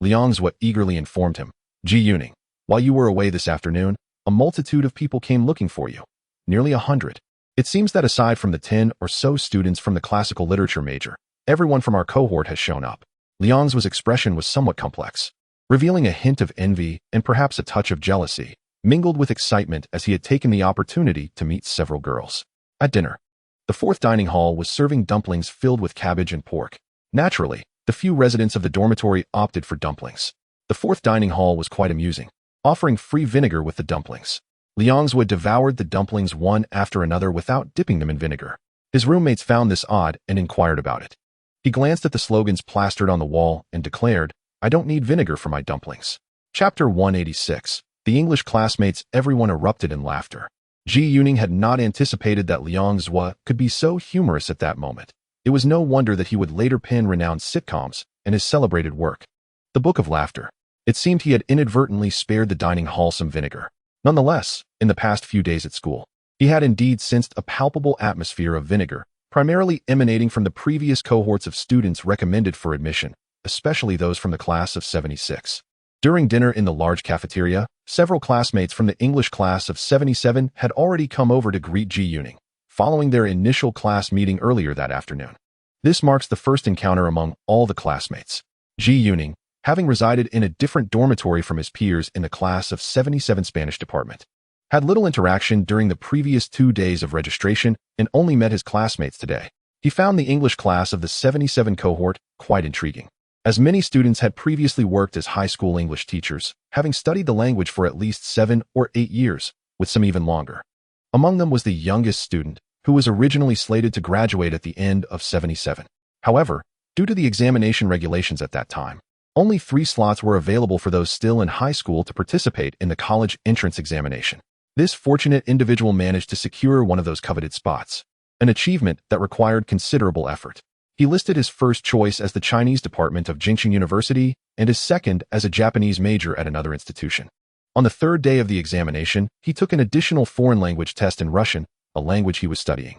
Liang Zhua eagerly informed him, Ji Yuning, while you were away this afternoon, a multitude of people came looking for you. Nearly 100. It seems that aside from the 10 or so students from the classical literature major, everyone from our cohort has shown up. Liang Zhua's expression was somewhat complex, revealing a hint of envy and perhaps a touch of jealousy, mingled with excitement as he had taken the opportunity to meet several girls. At dinner, the 4th dining hall was serving dumplings filled with cabbage and pork. Naturally, the few residents of the dormitory opted for dumplings. The 4th dining hall was quite amusing, offering free vinegar with the dumplings. Liang Zhua devoured the dumplings one after another without dipping them in vinegar. His roommates found this odd and inquired about it. He glanced at the slogans plastered on the wall and declared, I don't need vinegar for my dumplings. Chapter 186. The English classmates, everyone erupted in laughter. Ji Yuning had not anticipated that Liang Zhua could be so humorous at that moment. It was no wonder that he would later pen renowned sitcoms and his celebrated work, The Book of Laughter. It seemed he had inadvertently spared the dining hall some vinegar. Nonetheless, in the past few days at school, he had indeed sensed a palpable atmosphere of vinegar, primarily emanating from the previous cohorts of students recommended for admission, especially those from the class of 76. During dinner in the large cafeteria, several classmates from the English class of 77 had already come over to greet Ji Yuning, following their initial class meeting earlier that afternoon. This marks the first encounter among all the classmates. Ji Yuning, having resided in a different dormitory from his peers in the class of 77 Spanish department, had little interaction during the previous 2 days of registration and only met his classmates today. He found the English class of the 77 cohort quite intriguing, as many students had previously worked as high school English teachers, having studied the language for at least 7 or 8 years, with some even longer. Among them was the youngest student, who was originally slated to graduate at the end of 77. However, due to the examination regulations at that time, only 3 slots were available for those still in high school to participate in the college entrance examination. This fortunate individual managed to secure one of those coveted spots, an achievement that required considerable effort. He listed his first choice as the Chinese department of Jingqing University and his second as a Japanese major at another institution. On the 3rd day of the examination, he took an additional foreign language test in Russian, a language he was studying.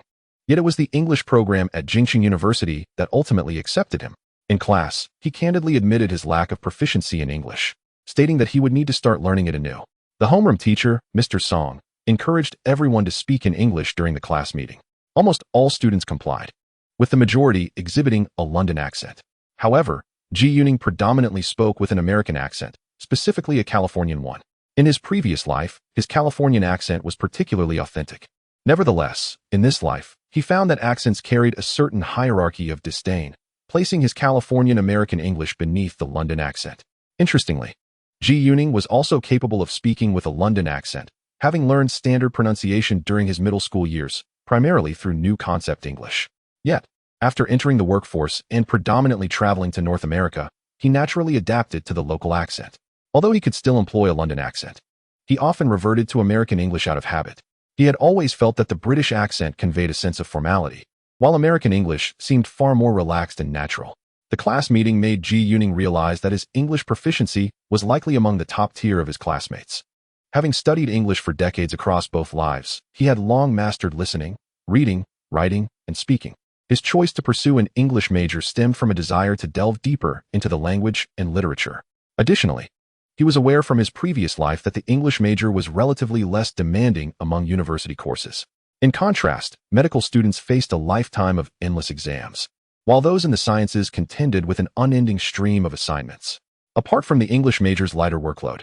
Yet it was the English program at Jingqing University that ultimately accepted him. In class, he candidly admitted his lack of proficiency in English, stating that he would need to start learning it anew. The homeroom teacher, Mr. Song, encouraged everyone to speak in English during the class meeting. Almost all students complied, with the majority exhibiting a London accent. However, Ji Yuning predominantly spoke with an American accent, specifically a Californian one. In his previous life, his Californian accent was particularly authentic. Nevertheless, in this life, he found that accents carried a certain hierarchy of disdain, placing his Californian American English beneath the London accent. Interestingly, Ji Yuning was also capable of speaking with a London accent, having learned standard pronunciation during his middle school years, primarily through New Concept English. Yet, after entering the workforce and predominantly traveling to North America, he naturally adapted to the local accent. Although he could still employ a London accent, he often reverted to American English out of habit. He had always felt that the British accent conveyed a sense of formality, while American English seemed far more relaxed and natural. The class meeting made Ji Yuning realize that his English proficiency was likely among the top tier of his classmates. Having studied English for decades across both lives, he had long mastered listening, reading, writing, and speaking. His choice to pursue an English major stemmed from a desire to delve deeper into the language and literature. Additionally, he was aware from his previous life that the English major was relatively less demanding among university courses. In contrast, medical students faced a lifetime of endless exams, while those in the sciences contended with an unending stream of assignments. Apart from the English major's lighter workload,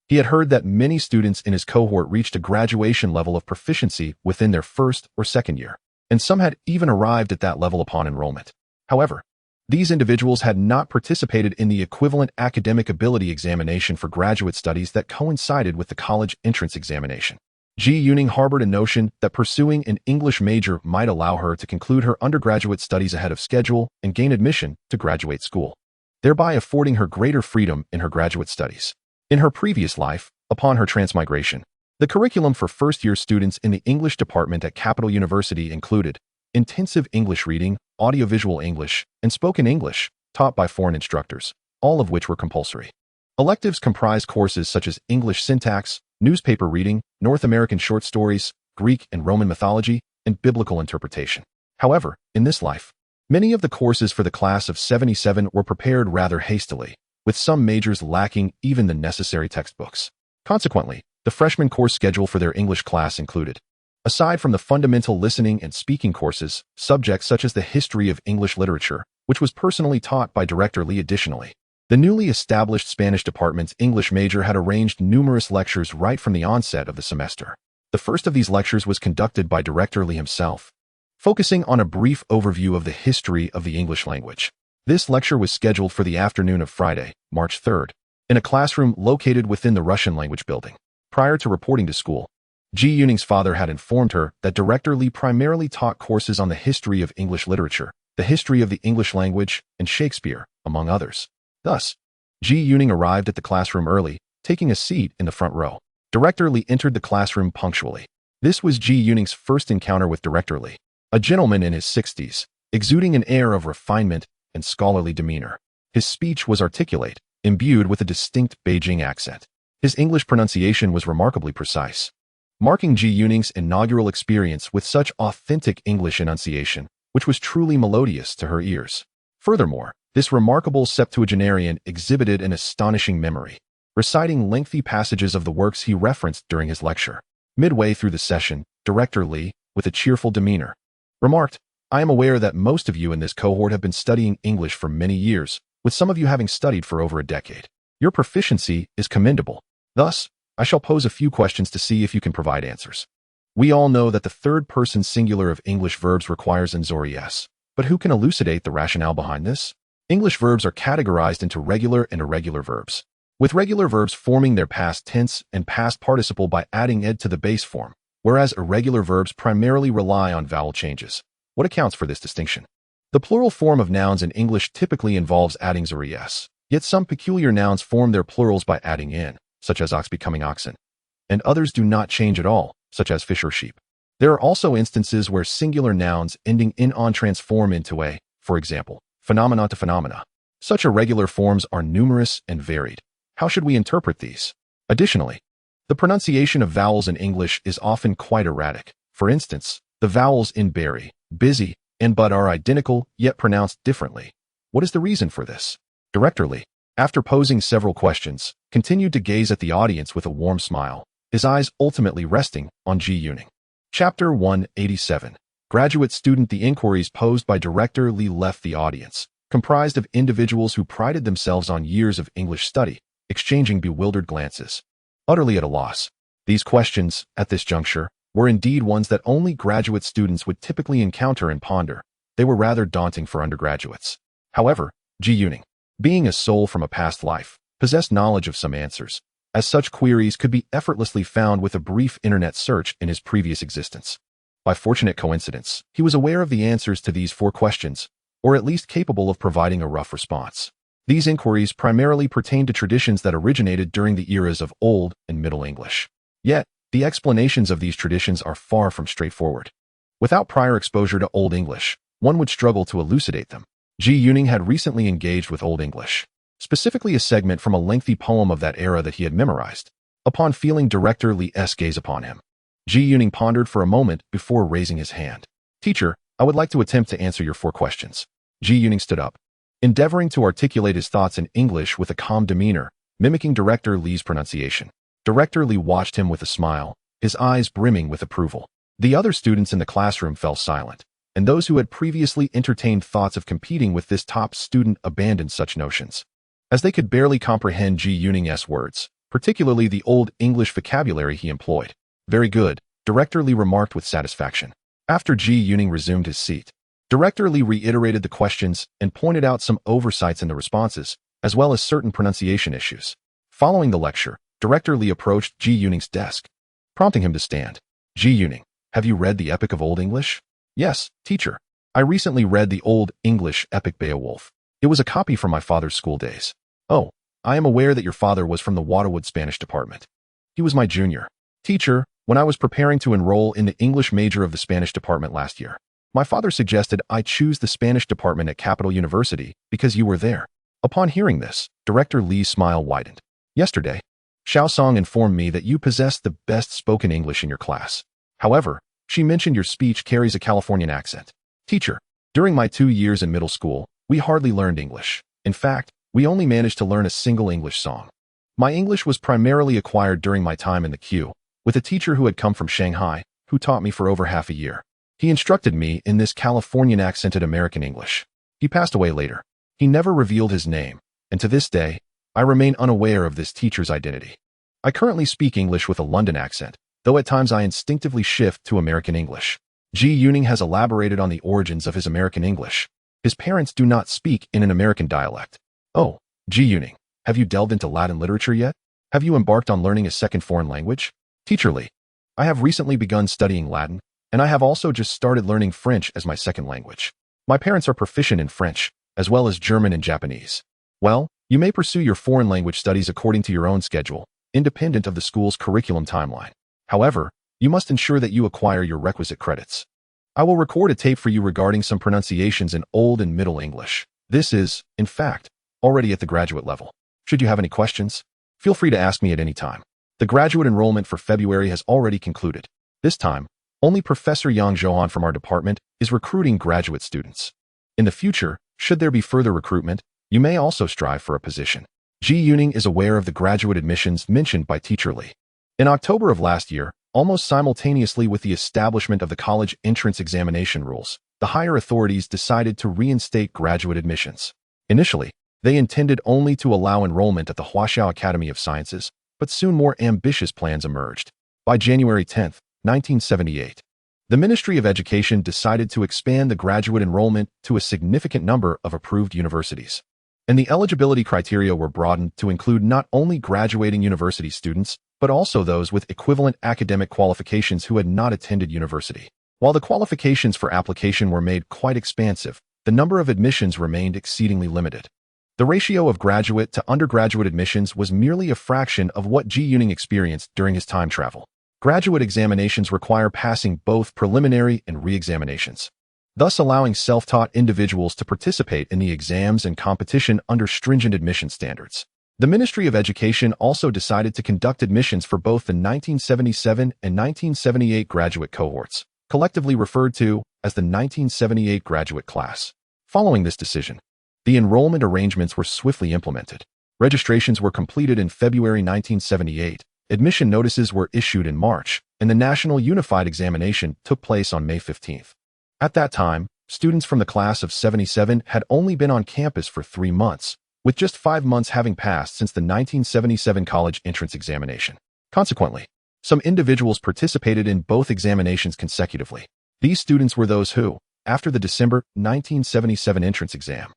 he had heard that many students in his cohort reached a graduation level of proficiency within their first or second year, and some had even arrived at that level upon enrollment. However, these individuals had not participated in the equivalent academic ability examination for graduate studies that coincided with the college entrance examination. Zhu Lin harbored a notion that pursuing an English major might allow her to conclude her undergraduate studies ahead of schedule and gain admission to graduate school, thereby affording her greater freedom in her graduate studies. In her previous life, upon her transmigration, the curriculum for first-year students in the English department at Capital University included intensive English reading, audiovisual English, and spoken English, taught by foreign instructors, all of which were compulsory. Electives comprised courses such as English syntax, newspaper reading, North American short stories, Greek and Roman mythology, and biblical interpretation. However, in this life, many of the courses for the class of 77 were prepared rather hastily, with some majors lacking even the necessary textbooks. Consequently, the freshman course schedule for their English class included, aside from the fundamental listening and speaking courses, subjects such as the history of English literature, which was personally taught by Director Lee. Additionally, the newly established Spanish department's English major had arranged numerous lectures right from the onset of the semester. The first of these lectures was conducted by Director Lee himself, focusing on a brief overview of the history of the English language. This lecture was scheduled for the afternoon of Friday, March 3rd, in a classroom located within the Russian language building. Prior to reporting to school, Zhu Lin's father had informed her that Director Lee primarily taught courses on the history of English literature, the history of the English language, and Shakespeare, among others. Thus, Zhu Lin arrived at the classroom early, taking a seat in the front row. Director Lee entered the classroom punctually. This was Zhu Lin's first encounter with Director Lee, a gentleman in his 60s, exuding an air of refinement and scholarly demeanor. His speech was articulate, imbued with a distinct Beijing accent. His English pronunciation was remarkably precise, marking Zhu Lin's inaugural experience with such authentic English enunciation, which was truly melodious to her ears. Furthermore, this remarkable septuagenarian exhibited an astonishing memory, reciting lengthy passages of the works he referenced during his lecture. Midway through the session, Director Lee, with a cheerful demeanor, remarked, "I am aware that most of you in this cohort have been studying English for many years, with some of you having studied for over a decade. Your proficiency is commendable. Thus, I shall pose a few questions to see if you can provide answers. We all know that the third-person singular of English verbs requires an s, but who can elucidate the rationale behind this? English verbs are categorized into regular and irregular verbs, with regular verbs forming their past tense and past participle by adding ed to the base form, whereas irregular verbs primarily rely on vowel changes. What accounts for this distinction? The plural form of nouns in English typically involves adding s, yet some peculiar nouns form their plurals by adding in, such as ox becoming oxen, and others do not change at all, such as fish or sheep. There are also instances where singular nouns ending in on transform into a, for example, phenomena to phenomena. Such irregular forms are numerous and varied. How should we interpret these? Additionally, the pronunciation of vowels in English is often quite erratic. For instance, the vowels in berry, busy, and bud are identical yet pronounced differently. What is the reason for this? Director Lee, after posing several questions, continued to gaze at the audience with a warm smile, his eyes ultimately resting on Zhu Lin. Chapter 187. Graduate student. The inquiries posed by Director Lee left the audience, comprised of individuals who prided themselves on years of English study, exchanging bewildered glances, utterly at a loss. These questions, at this juncture, were indeed ones that only graduate students would typically encounter and ponder. They were rather daunting for undergraduates. However, Zhu Lin, being a soul from a past life, possessed knowledge of some answers, as such queries could be effortlessly found with a brief internet search in his previous existence. By fortunate coincidence, he was aware of the answers to these 4 questions, or at least capable of providing a rough response. These inquiries primarily pertain to traditions that originated during the eras of Old and Middle English. Yet, the explanations of these traditions are far from straightforward. Without prior exposure to Old English, one would struggle to elucidate them. Zhu Lin had recently engaged with Old English, specifically a segment from a lengthy poem of that era that he had memorized. Upon feeling Director Lee's gaze upon him, Zhu Lin pondered for a moment before raising his hand. "Teacher, I would like to attempt to answer your 4 questions. Ji Yuning stood up, endeavoring to articulate his thoughts in English with a calm demeanor, mimicking Director Li's pronunciation. Director Li watched him with a smile, his eyes brimming with approval. The other students in the classroom fell silent, and those who had previously entertained thoughts of competing with this top student abandoned such notions, as they could barely comprehend Ji Yuning's words, particularly the Old English vocabulary he employed. Very good, Director Li remarked with satisfaction. After Ji Yuning resumed his seat, Director Li reiterated the questions and pointed out some oversights in the responses, as well as certain pronunciation issues. Following the lecture, Director Li approached Ji Yuning's desk, prompting him to stand. Ji Yuning, have you read the Epic of Old English? Yes, teacher. I recently read the Old English epic Beowulf. It was a copy from my father's school days. Oh, I am aware that your father was from the Waterwood Spanish department. He was my junior. Teacher, when I was preparing to enroll in the English major of the Spanish department last year, my father suggested I choose the Spanish department at Capital University because you were there. Upon hearing this, Director Li's smile widened. Yesterday, Xiao Song informed me that you possessed the best spoken English in your class. However, she mentioned your speech carries a Californian accent. Teacher, during my 2 years in middle school, we hardly learned English. In fact, we only managed to learn a single English song. My English was primarily acquired during my time in the queue, with a teacher who had come from Shanghai, who taught me for over half a year. He instructed me in this Californian accented American English. He passed away later. He never revealed his name, and to this day, I remain unaware of this teacher's identity. I currently speak English with a London accent, though at times I instinctively shift to American English. Ji Yuning has elaborated on the origins of his American English. His parents do not speak in an American dialect. Oh, Ji Yuning, have you delved into Latin literature yet? Have you embarked on learning a second foreign language? Teacher Li, I have recently begun studying Latin, and I have also just started learning French as my second language. My parents are proficient in French, as well as German and Japanese. Well, you may pursue your foreign language studies according to your own schedule, independent of the school's curriculum timeline. However, you must ensure that you acquire your requisite credits. I will record a tape for you regarding some pronunciations in Old and Middle English. This is, in fact, already at the graduate level. Should you have any questions, feel free to ask me at any time. The graduate enrollment for February has already concluded. This time, only Professor Yang Zhohan from our department is recruiting graduate students. In the future, should there be further recruitment, you may also strive for a position. Ji Yuning is aware of the graduate admissions mentioned by Teacher Li. In October of last year, almost simultaneously with the establishment of the college entrance examination rules, the higher authorities decided to reinstate graduate admissions. Initially, they intended only to allow enrollment at the Huaxiao Academy of Sciences, but soon more ambitious plans emerged. By January 10, 1978, the Ministry of Education decided to expand the graduate enrollment to a significant number of approved universities. And the eligibility criteria were broadened to include not only graduating university students, but also those with equivalent academic qualifications who had not attended university. While the qualifications for application were made quite expansive, the number of admissions remained exceedingly limited. The ratio of graduate to undergraduate admissions was merely a fraction of what Ji Yuning experienced during his time travel. Graduate examinations require passing both preliminary and re-examinations, thus allowing self-taught individuals to participate in the exams and competition under stringent admission standards. The Ministry of Education also decided to conduct admissions for both the 1977 and 1978 graduate cohorts, collectively referred to as the 1978 graduate class. Following this decision, the enrollment arrangements were swiftly implemented. Registrations were completed in February 1978, admission notices were issued in March, and the National Unified Examination took place on May 15th. At that time, students from the class of 77 had only been on campus for 3 months, with just 5 months having passed since the 1977 college entrance examination. Consequently, some individuals participated in both examinations consecutively. These students were those who, after the December 1977 entrance exam,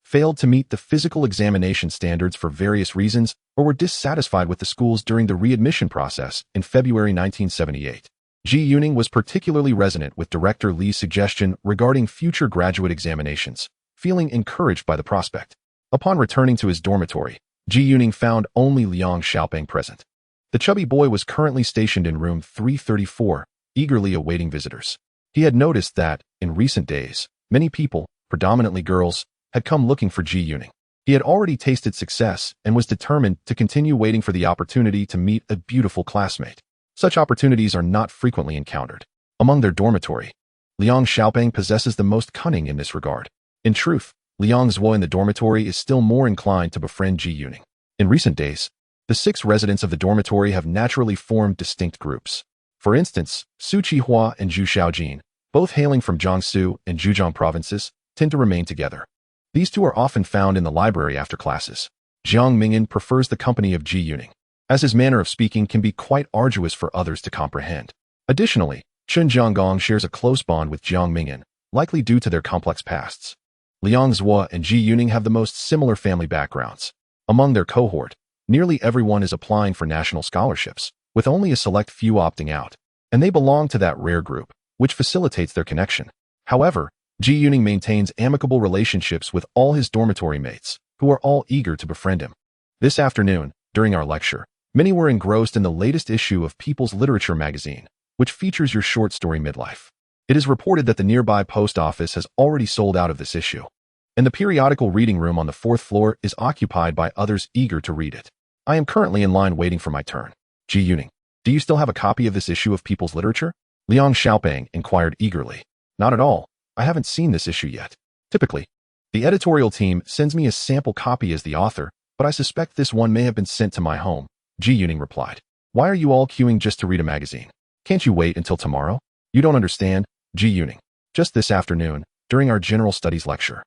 failed to meet the physical examination standards for various reasons or were dissatisfied with the schools during the readmission process in February 1978. Ji Yuning was particularly resonant with Director Li's suggestion regarding future graduate examinations, feeling encouraged by the prospect. Upon returning to his dormitory, Ji Yuning found only Liang Xiaoping present. The chubby boy was currently stationed in room 334, eagerly awaiting visitors. He had noticed that, in recent days, many people, predominantly girls, had come looking for Ji Yuning. He had already tasted success and was determined to continue waiting for the opportunity to meet a beautiful classmate. Such opportunities are not frequently encountered. Among their dormitory, Liang Xiaoping possesses the most cunning in this regard. In truth, Liang Zhuo in the dormitory is still more inclined to befriend Ji Yuning. In recent days, the 6 residents of the dormitory have naturally formed distinct groups. For instance, Su Qihua and Zhu Xiaojin, both hailing from Jiangsu and Zhejiang provinces, tend to remain together. These two are often found in the library after classes. Jiang Mingyan prefers the company of Ji Yuning, as his manner of speaking can be quite arduous for others to comprehend. Additionally, Chun Jianggong shares a close bond with Jiang Mingyan, likely due to their complex pasts. Liang Zhuo and Ji Yuning have the most similar family backgrounds. Among their cohort, nearly everyone is applying for national scholarships, with only a select few opting out, and they belong to that rare group, which facilitates their connection. However, Ji Yuning maintains amicable relationships with all his dormitory mates, who are all eager to befriend him. This afternoon, during our lecture, many were engrossed in the latest issue of People's Literature magazine, which features your short story Midlife. It is reported that the nearby post office has already sold out of this issue, and the periodical reading room on the 4th floor is occupied by others eager to read it. I am currently in line waiting for my turn. Ji Yuning, do you still have a copy of this issue of People's Literature? Liang Xiaoping inquired eagerly. Not at all. I haven't seen this issue yet. Typically, the editorial team sends me a sample copy as the author, but I suspect this one may have been sent to my home. Ji Yuning replied. Why are you all queuing just to read a magazine? Can't you wait until tomorrow? You don't understand, Ji Yuning. Just this afternoon, during our general studies lecture,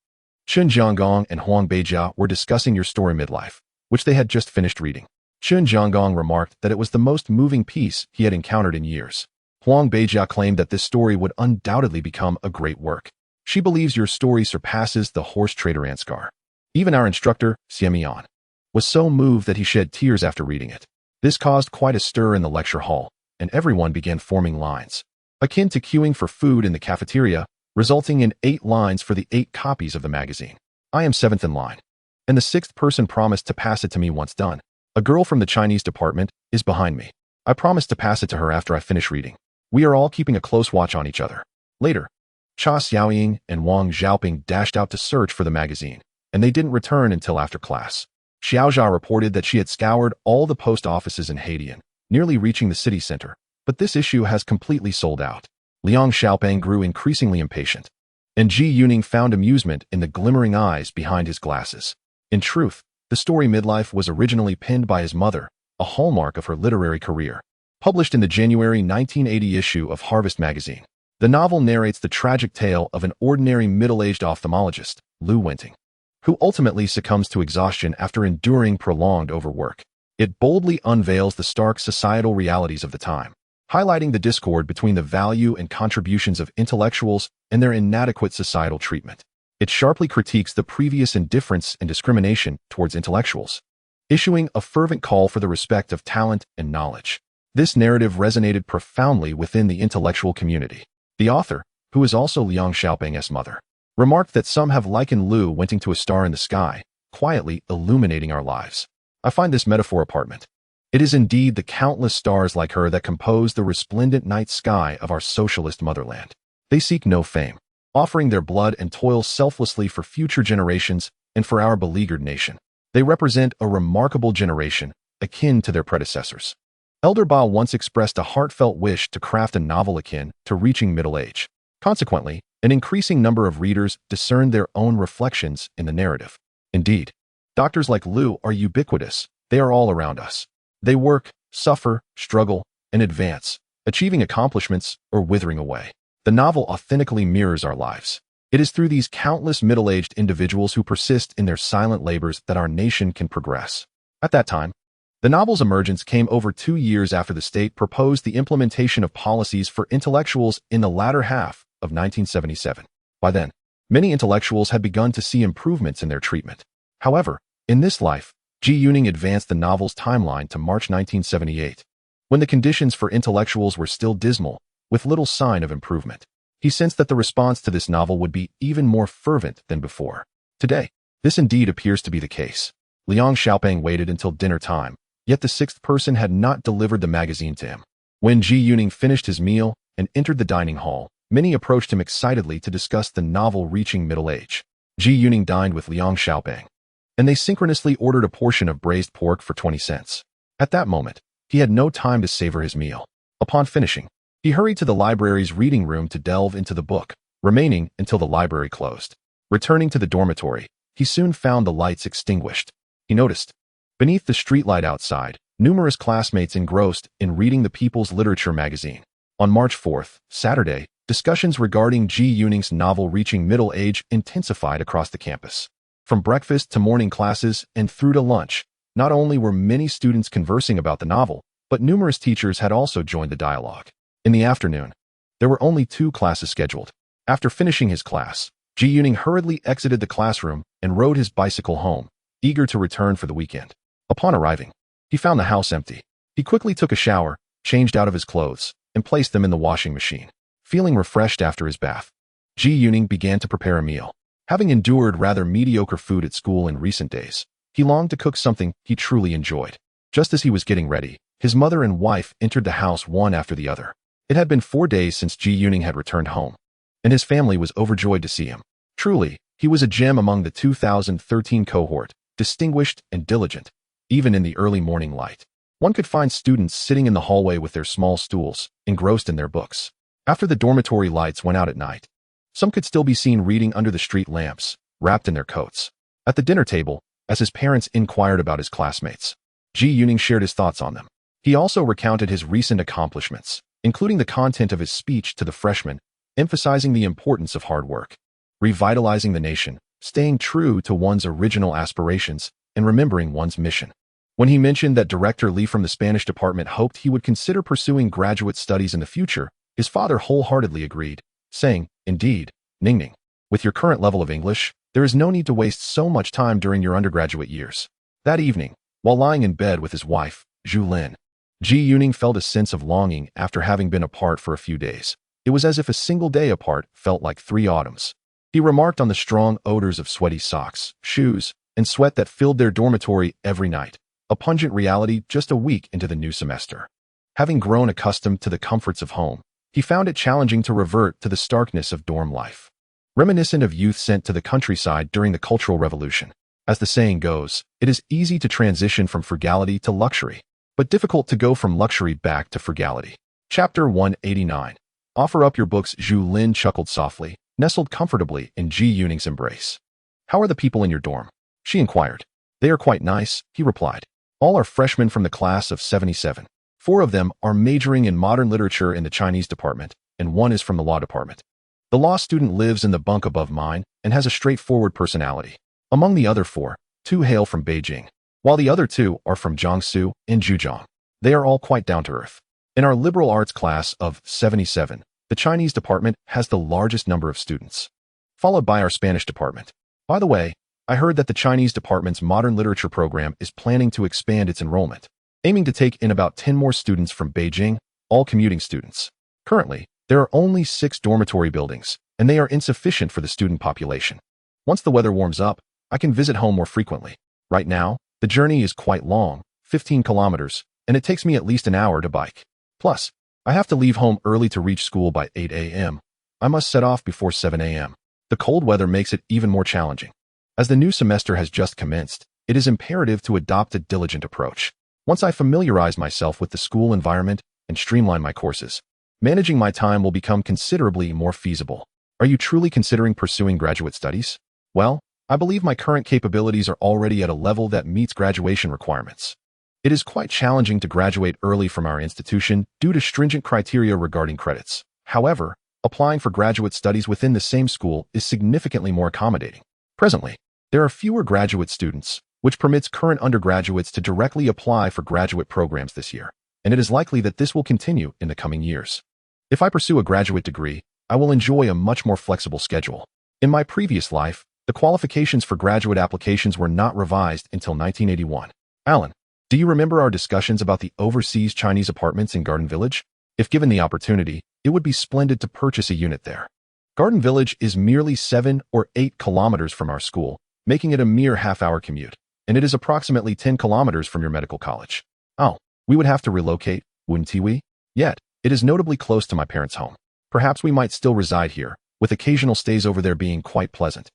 Chun Jianggong and Huang Beijia were discussing your story Midlife, which they had just finished reading. Chun Jianggong remarked that it was the most moving piece he had encountered in years. Huang Beijia claimed that this story would undoubtedly become a great work. She believes your story surpasses the horse trader Ansgar. Even our instructor, Xiamian, was so moved that he shed tears after reading it. This caused quite a stir in the lecture hall, and everyone began forming lines, akin to queuing for food in the cafeteria, resulting in 8 lines for the 8 copies of the magazine. I am 7th in line, and the 6th person promised to pass it to me once done. A girl from the Chinese department is behind me. I promised to pass it to her after I finish reading. We are all keeping a close watch on each other. Later, Cha Xiaoying and Wang Xiaoping dashed out to search for the magazine, and they didn't return until after class. Xiaojia reported that she had scoured all the post offices in Haidian, nearly reaching the city center, but this issue has completely sold out. Liang Xiaoping grew increasingly impatient, and Ji Yuning found amusement in the glimmering eyes behind his glasses. In truth, the story Midlife was originally penned by his mother, a hallmark of her literary career. Published in the January 1980 issue of Harvest magazine, the novel narrates the tragic tale of an ordinary middle-aged ophthalmologist, Lu Wenting, who ultimately succumbs to exhaustion after enduring prolonged overwork. It boldly unveils the stark societal realities of the time, highlighting the discord between the value and contributions of intellectuals and their inadequate societal treatment. It sharply critiques the previous indifference and discrimination towards intellectuals, issuing a fervent call for the respect of talent and knowledge. This narrative resonated profoundly within the intellectual community. The author, who is also Liang Xiaoping's mother, remarked that some have likened Lu Wenting to a star in the sky, quietly illuminating our lives. I find this metaphor apartment. It is indeed the countless stars like her that compose the resplendent night sky of our socialist motherland. They seek no fame, offering their blood and toil selflessly for future generations and for our beleaguered nation. They represent a remarkable generation, akin to their predecessors. Elder Ba once expressed a heartfelt wish to craft a novel akin to reaching middle age. Consequently, an increasing number of readers discern their own reflections in the narrative. Indeed, doctors like Lu are ubiquitous. They are all around us. They work, suffer, struggle, and advance, achieving accomplishments or withering away. The novel authentically mirrors our lives. It is through these countless middle-aged individuals who persist in their silent labors that our nation can progress. At that time, the novel's emergence came over 2 years after the state proposed the implementation of policies for intellectuals in the latter half of 1977. By then, many intellectuals had begun to see improvements in their treatment. However, in this life, Ji Yuning advanced the novel's timeline to March 1978, when the conditions for intellectuals were still dismal, with little sign of improvement. He sensed that the response to this novel would be even more fervent than before. Today, this indeed appears to be the case. Liang Xiaoping waited until dinner time, yet the 6th person had not delivered the magazine to him. When Ji Yuning finished his meal and entered the dining hall, many approached him excitedly to discuss the novel reaching middle age. Ji Yuning dined with Liang Xiaoping, and they synchronously ordered a portion of braised pork for 20 cents. At that moment, he had no time to savor his meal. Upon finishing, He hurried to the library's reading room to delve into the book, remaining until the library closed. Returning to the dormitory, he soon found the lights extinguished. He noticed, beneath the streetlight outside, numerous classmates engrossed in reading the People's Literature magazine. On March 4th, Saturday, discussions regarding Zhu Lin's novel Reaching Middle Age intensified across the campus. From breakfast to morning classes and through to lunch, not only were many students conversing about the novel, but numerous teachers had also joined the dialogue. In the afternoon, there were only 2 classes scheduled. After finishing his class, Zhu Lin hurriedly exited the classroom and rode his bicycle home, eager to return for the weekend. Upon arriving, he found the house empty. He quickly took a shower, changed out of his clothes, and placed them in the washing machine. Feeling refreshed after his bath, Zhu Lin began to prepare a meal. Having endured rather mediocre food at school in recent days, he longed to cook something he truly enjoyed. Just as he was getting ready, his mother and wife entered the house one after the other. It had been 4 days since Zhu Lin had returned home, and his family was overjoyed to see him. Truly, he was a gem among the 2013 cohort, distinguished and diligent. Even in the early morning light, one could find students sitting in the hallway with their small stools, engrossed in their books. After the dormitory lights went out at night, some could still be seen reading under the street lamps, wrapped in their coats. At the dinner table, as his parents inquired about his classmates, Zhu Lin shared his thoughts on them. He also recounted his recent accomplishments, including the content of his speech to the freshmen, emphasizing the importance of hard work, revitalizing the nation, staying true to one's original aspirations, and remembering one's mission. When he mentioned that Director Li from the Spanish department hoped he would consider pursuing graduate studies in the future, his father wholeheartedly agreed, saying, "Indeed, Ningning, with your current level of English, there is no need to waste so much time during your undergraduate years." That evening, while lying in bed with his wife, Zhu Lin, Zhu Lin felt a sense of longing after having been apart for a few days. It was as if a single day apart felt like 3 autumns. He remarked on the strong odors of sweaty socks, shoes, and sweat that filled their dormitory every night, a pungent reality just a week into the new semester. Having grown accustomed to the comforts of home, he found it challenging to revert to the starkness of dorm life. Reminiscent of youth sent to the countryside during the Cultural Revolution. As the saying goes, it is easy to transition from frugality to luxury, but difficult to go from luxury back to frugality. Chapter 189. Offer up your books. Zhu Lin chuckled softly, nestled comfortably in Zhu Lin's embrace. "How are the people in your dorm?" she inquired. "They are quite nice," he replied. "All are freshmen from the class of 77. 4 of them are majoring in modern literature in the Chinese department, and 1 is from the law department. The law student lives in the bunk above mine and has a straightforward personality. Among the other 4, 2 hail from Beijing, while the other 2 are from Jiangsu and Zhejiang. They are all quite down to earth. In our liberal arts class of 77, the Chinese department has the largest number of students, followed by our Spanish department. By the way, I heard that the Chinese department's modern literature program is planning to expand its enrollment, aiming to take in about 10 more students from Beijing, all commuting students. Currently, there are only 6 dormitory buildings, and they are insufficient for the student population. Once the weather warms up, I can visit home more frequently. Right now, the journey is quite long, 15 kilometers, and it takes me at least an hour to bike. Plus, I have to leave home early to reach school by 8 a.m. I must set off before 7 a.m. The cold weather makes it even more challenging. As the new semester has just commenced, it is imperative to adopt a diligent approach. Once I familiarize myself with the school environment and streamline my courses, managing my time will become considerably more feasible. Are you truly considering pursuing graduate studies? Well, I believe my current capabilities are already at a level that meets graduation requirements. It is quite challenging to graduate early from our institution due to stringent criteria regarding credits. However, applying for graduate studies within the same school is significantly more accommodating. Presently, there are fewer graduate students, which permits current undergraduates to directly apply for graduate programs this year, and it is likely that this will continue in the coming years. If I pursue a graduate degree, I will enjoy a much more flexible schedule. In my previous life, the qualifications for graduate applications were not revised until 1981. Alan, do you remember our discussions about the overseas Chinese apartments in Garden Village? If given the opportunity, it would be splendid to purchase a unit there. Garden Village is merely 7 or 8 kilometers from our school, making it a mere half-hour commute, and it is approximately 10 kilometers from your medical college. Oh, we would have to relocate, wouldn't we? Yet, it is notably close to my parents' home. Perhaps we might still reside here, with occasional stays over there being quite pleasant.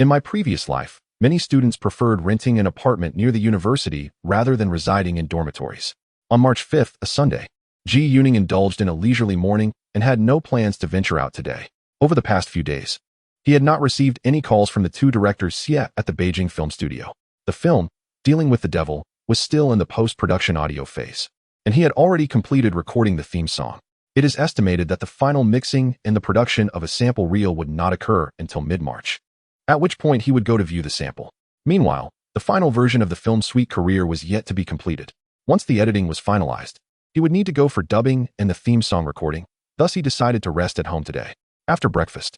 In my previous life, many students preferred renting an apartment near the university rather than residing in dormitories. On March 5th, a Sunday, Ji Yuning indulged in a leisurely morning and had no plans to venture out today. Over the past few days, he had not received any calls from the two directors yet at the Beijing film studio. The film, Dealing with the Devil, was still in the post-production audio phase, and he had already completed recording the theme song. It is estimated that the final mixing and the production of a sample reel would not occur until mid-March, at which point he would go to view the sample. Meanwhile, the final version of the film's sweet career was yet to be completed. Once the editing was finalized, he would need to go for dubbing and the theme song recording, thus he decided to rest at home today. After breakfast,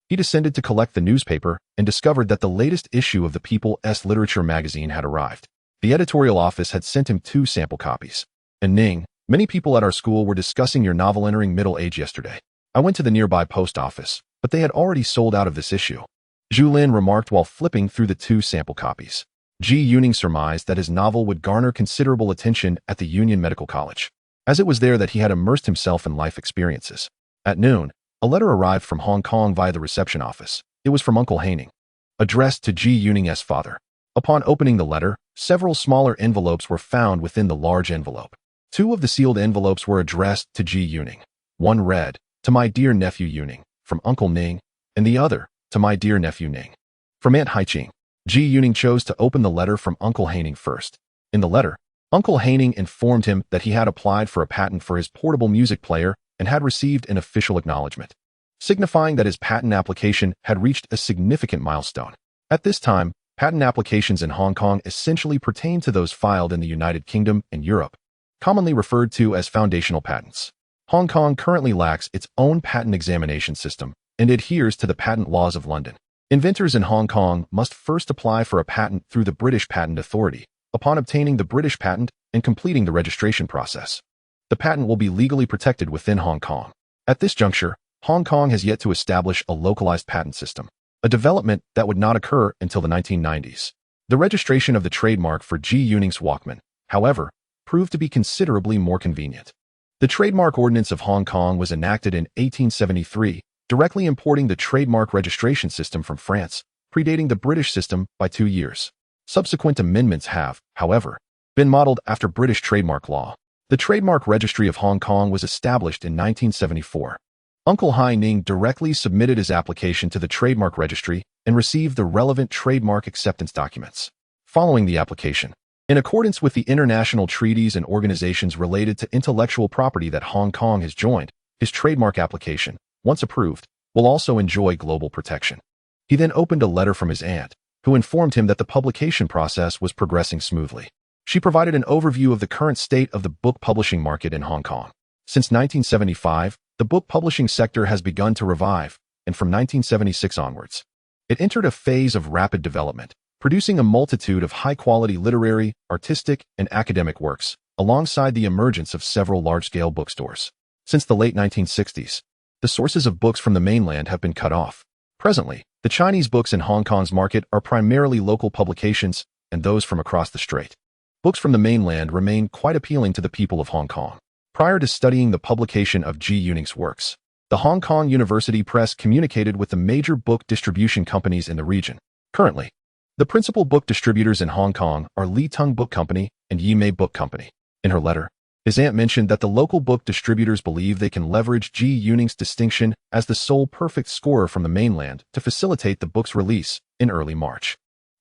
he descended to collect the newspaper and discovered that the latest issue of the People's Literature magazine had arrived. The editorial office had sent him 2 sample copies. And Ning, many people at our school were discussing your novel entering middle age yesterday. I went to the nearby post office, but they had already sold out of this issue. Zhu Lin remarked while flipping through the 2 sample copies. Ji Yuning surmised that his novel would garner considerable attention at the Union Medical College, as it was there that he had immersed himself in life experiences. At noon, a letter arrived from Hong Kong via the reception office. It was from Uncle Haining, addressed to Ji Yuning's father. Upon opening the letter, several smaller envelopes were found within the large envelope. 2 of the sealed envelopes were addressed to Ji Yuning. One read, "To my dear nephew Yuning, from Uncle Ning," and the other, "To my dear nephew Ning, from Aunt Haiqing." Ji Yuning chose to open the letter from Uncle Haining first. In the letter, Uncle Haining informed him that he had applied for a patent for his portable music player and had received an official acknowledgement, signifying that his patent application had reached a significant milestone. At this time, patent applications in Hong Kong essentially pertain to those filed in the United Kingdom and Europe, commonly referred to as foundational patents. Hong Kong currently lacks its own patent examination system and adheres to the patent laws of London. Inventors in Hong Kong must first apply for a patent through the British Patent Authority. Upon obtaining the British patent and completing the registration process, the patent will be legally protected within Hong Kong. At this juncture, Hong Kong has yet to establish a localized patent system, a development that would not occur until the 1990s. The registration of the trademark for Ji Yuning's Walkman, however, proved to be considerably more convenient. The Trademark Ordinance of Hong Kong was enacted in 1873, directly importing the trademark registration system from France, predating the British system by 2 years. Subsequent amendments have, however, been modeled after British trademark law. The Trademark Registry of Hong Kong was established in 1974. Uncle Haining directly submitted his application to the Trademark Registry and received the relevant trademark acceptance documents. Following the application, in accordance with the international treaties and organizations related to intellectual property that Hong Kong has joined, his trademark application, once approved, will also enjoy global protection. He then opened a letter from his aunt, who informed him that the publication process was progressing smoothly. She provided an overview of the current state of the book publishing market in Hong Kong. Since 1975, the book publishing sector has begun to revive, and from 1976 onwards, it entered a phase of rapid development, producing a multitude of high-quality literary, artistic, and academic works, alongside the emergence of several large-scale bookstores. Since the late 1960s, the sources of books from the mainland have been cut off. Presently, the Chinese books in Hong Kong's market are primarily local publications and those from across the strait. Books from the mainland remain quite appealing to the people of Hong Kong. Prior to studying the publication of Ji Yuning's works, the Hong Kong University Press communicated with the major book distribution companies in the region. Currently, the principal book distributors in Hong Kong are Li Tung Book Company and Yi Mei Book Company. In her letter, his aunt mentioned that the local book distributors believe they can leverage Ji Yuning's distinction as the sole perfect scorer from the mainland to facilitate the book's release in early March.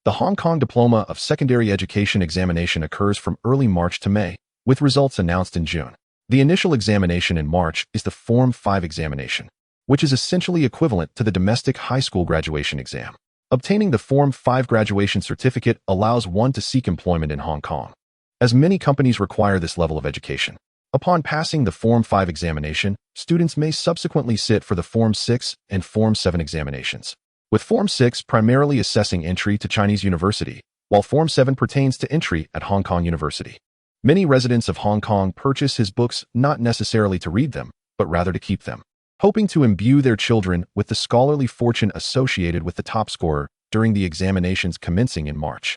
The Hong Kong Diploma of Secondary Education examination occurs from early March to May, with results announced in June. The initial examination in March is the Form 5 examination, which is essentially equivalent to the domestic high school graduation exam. Obtaining the Form 5 graduation certificate allows one to seek employment in Hong Kong, as many companies require this level of education. Upon passing the Form 5 examination, students may subsequently sit for the Form 6 and Form 7 examinations, with Form 6 primarily assessing entry to Chinese university, while Form 7 pertains to entry at Hong Kong University. Many residents of Hong Kong purchase his books not necessarily to read them, but rather to keep them, hoping to imbue their children with the scholarly fortune associated with the top scorer during the examinations commencing in March.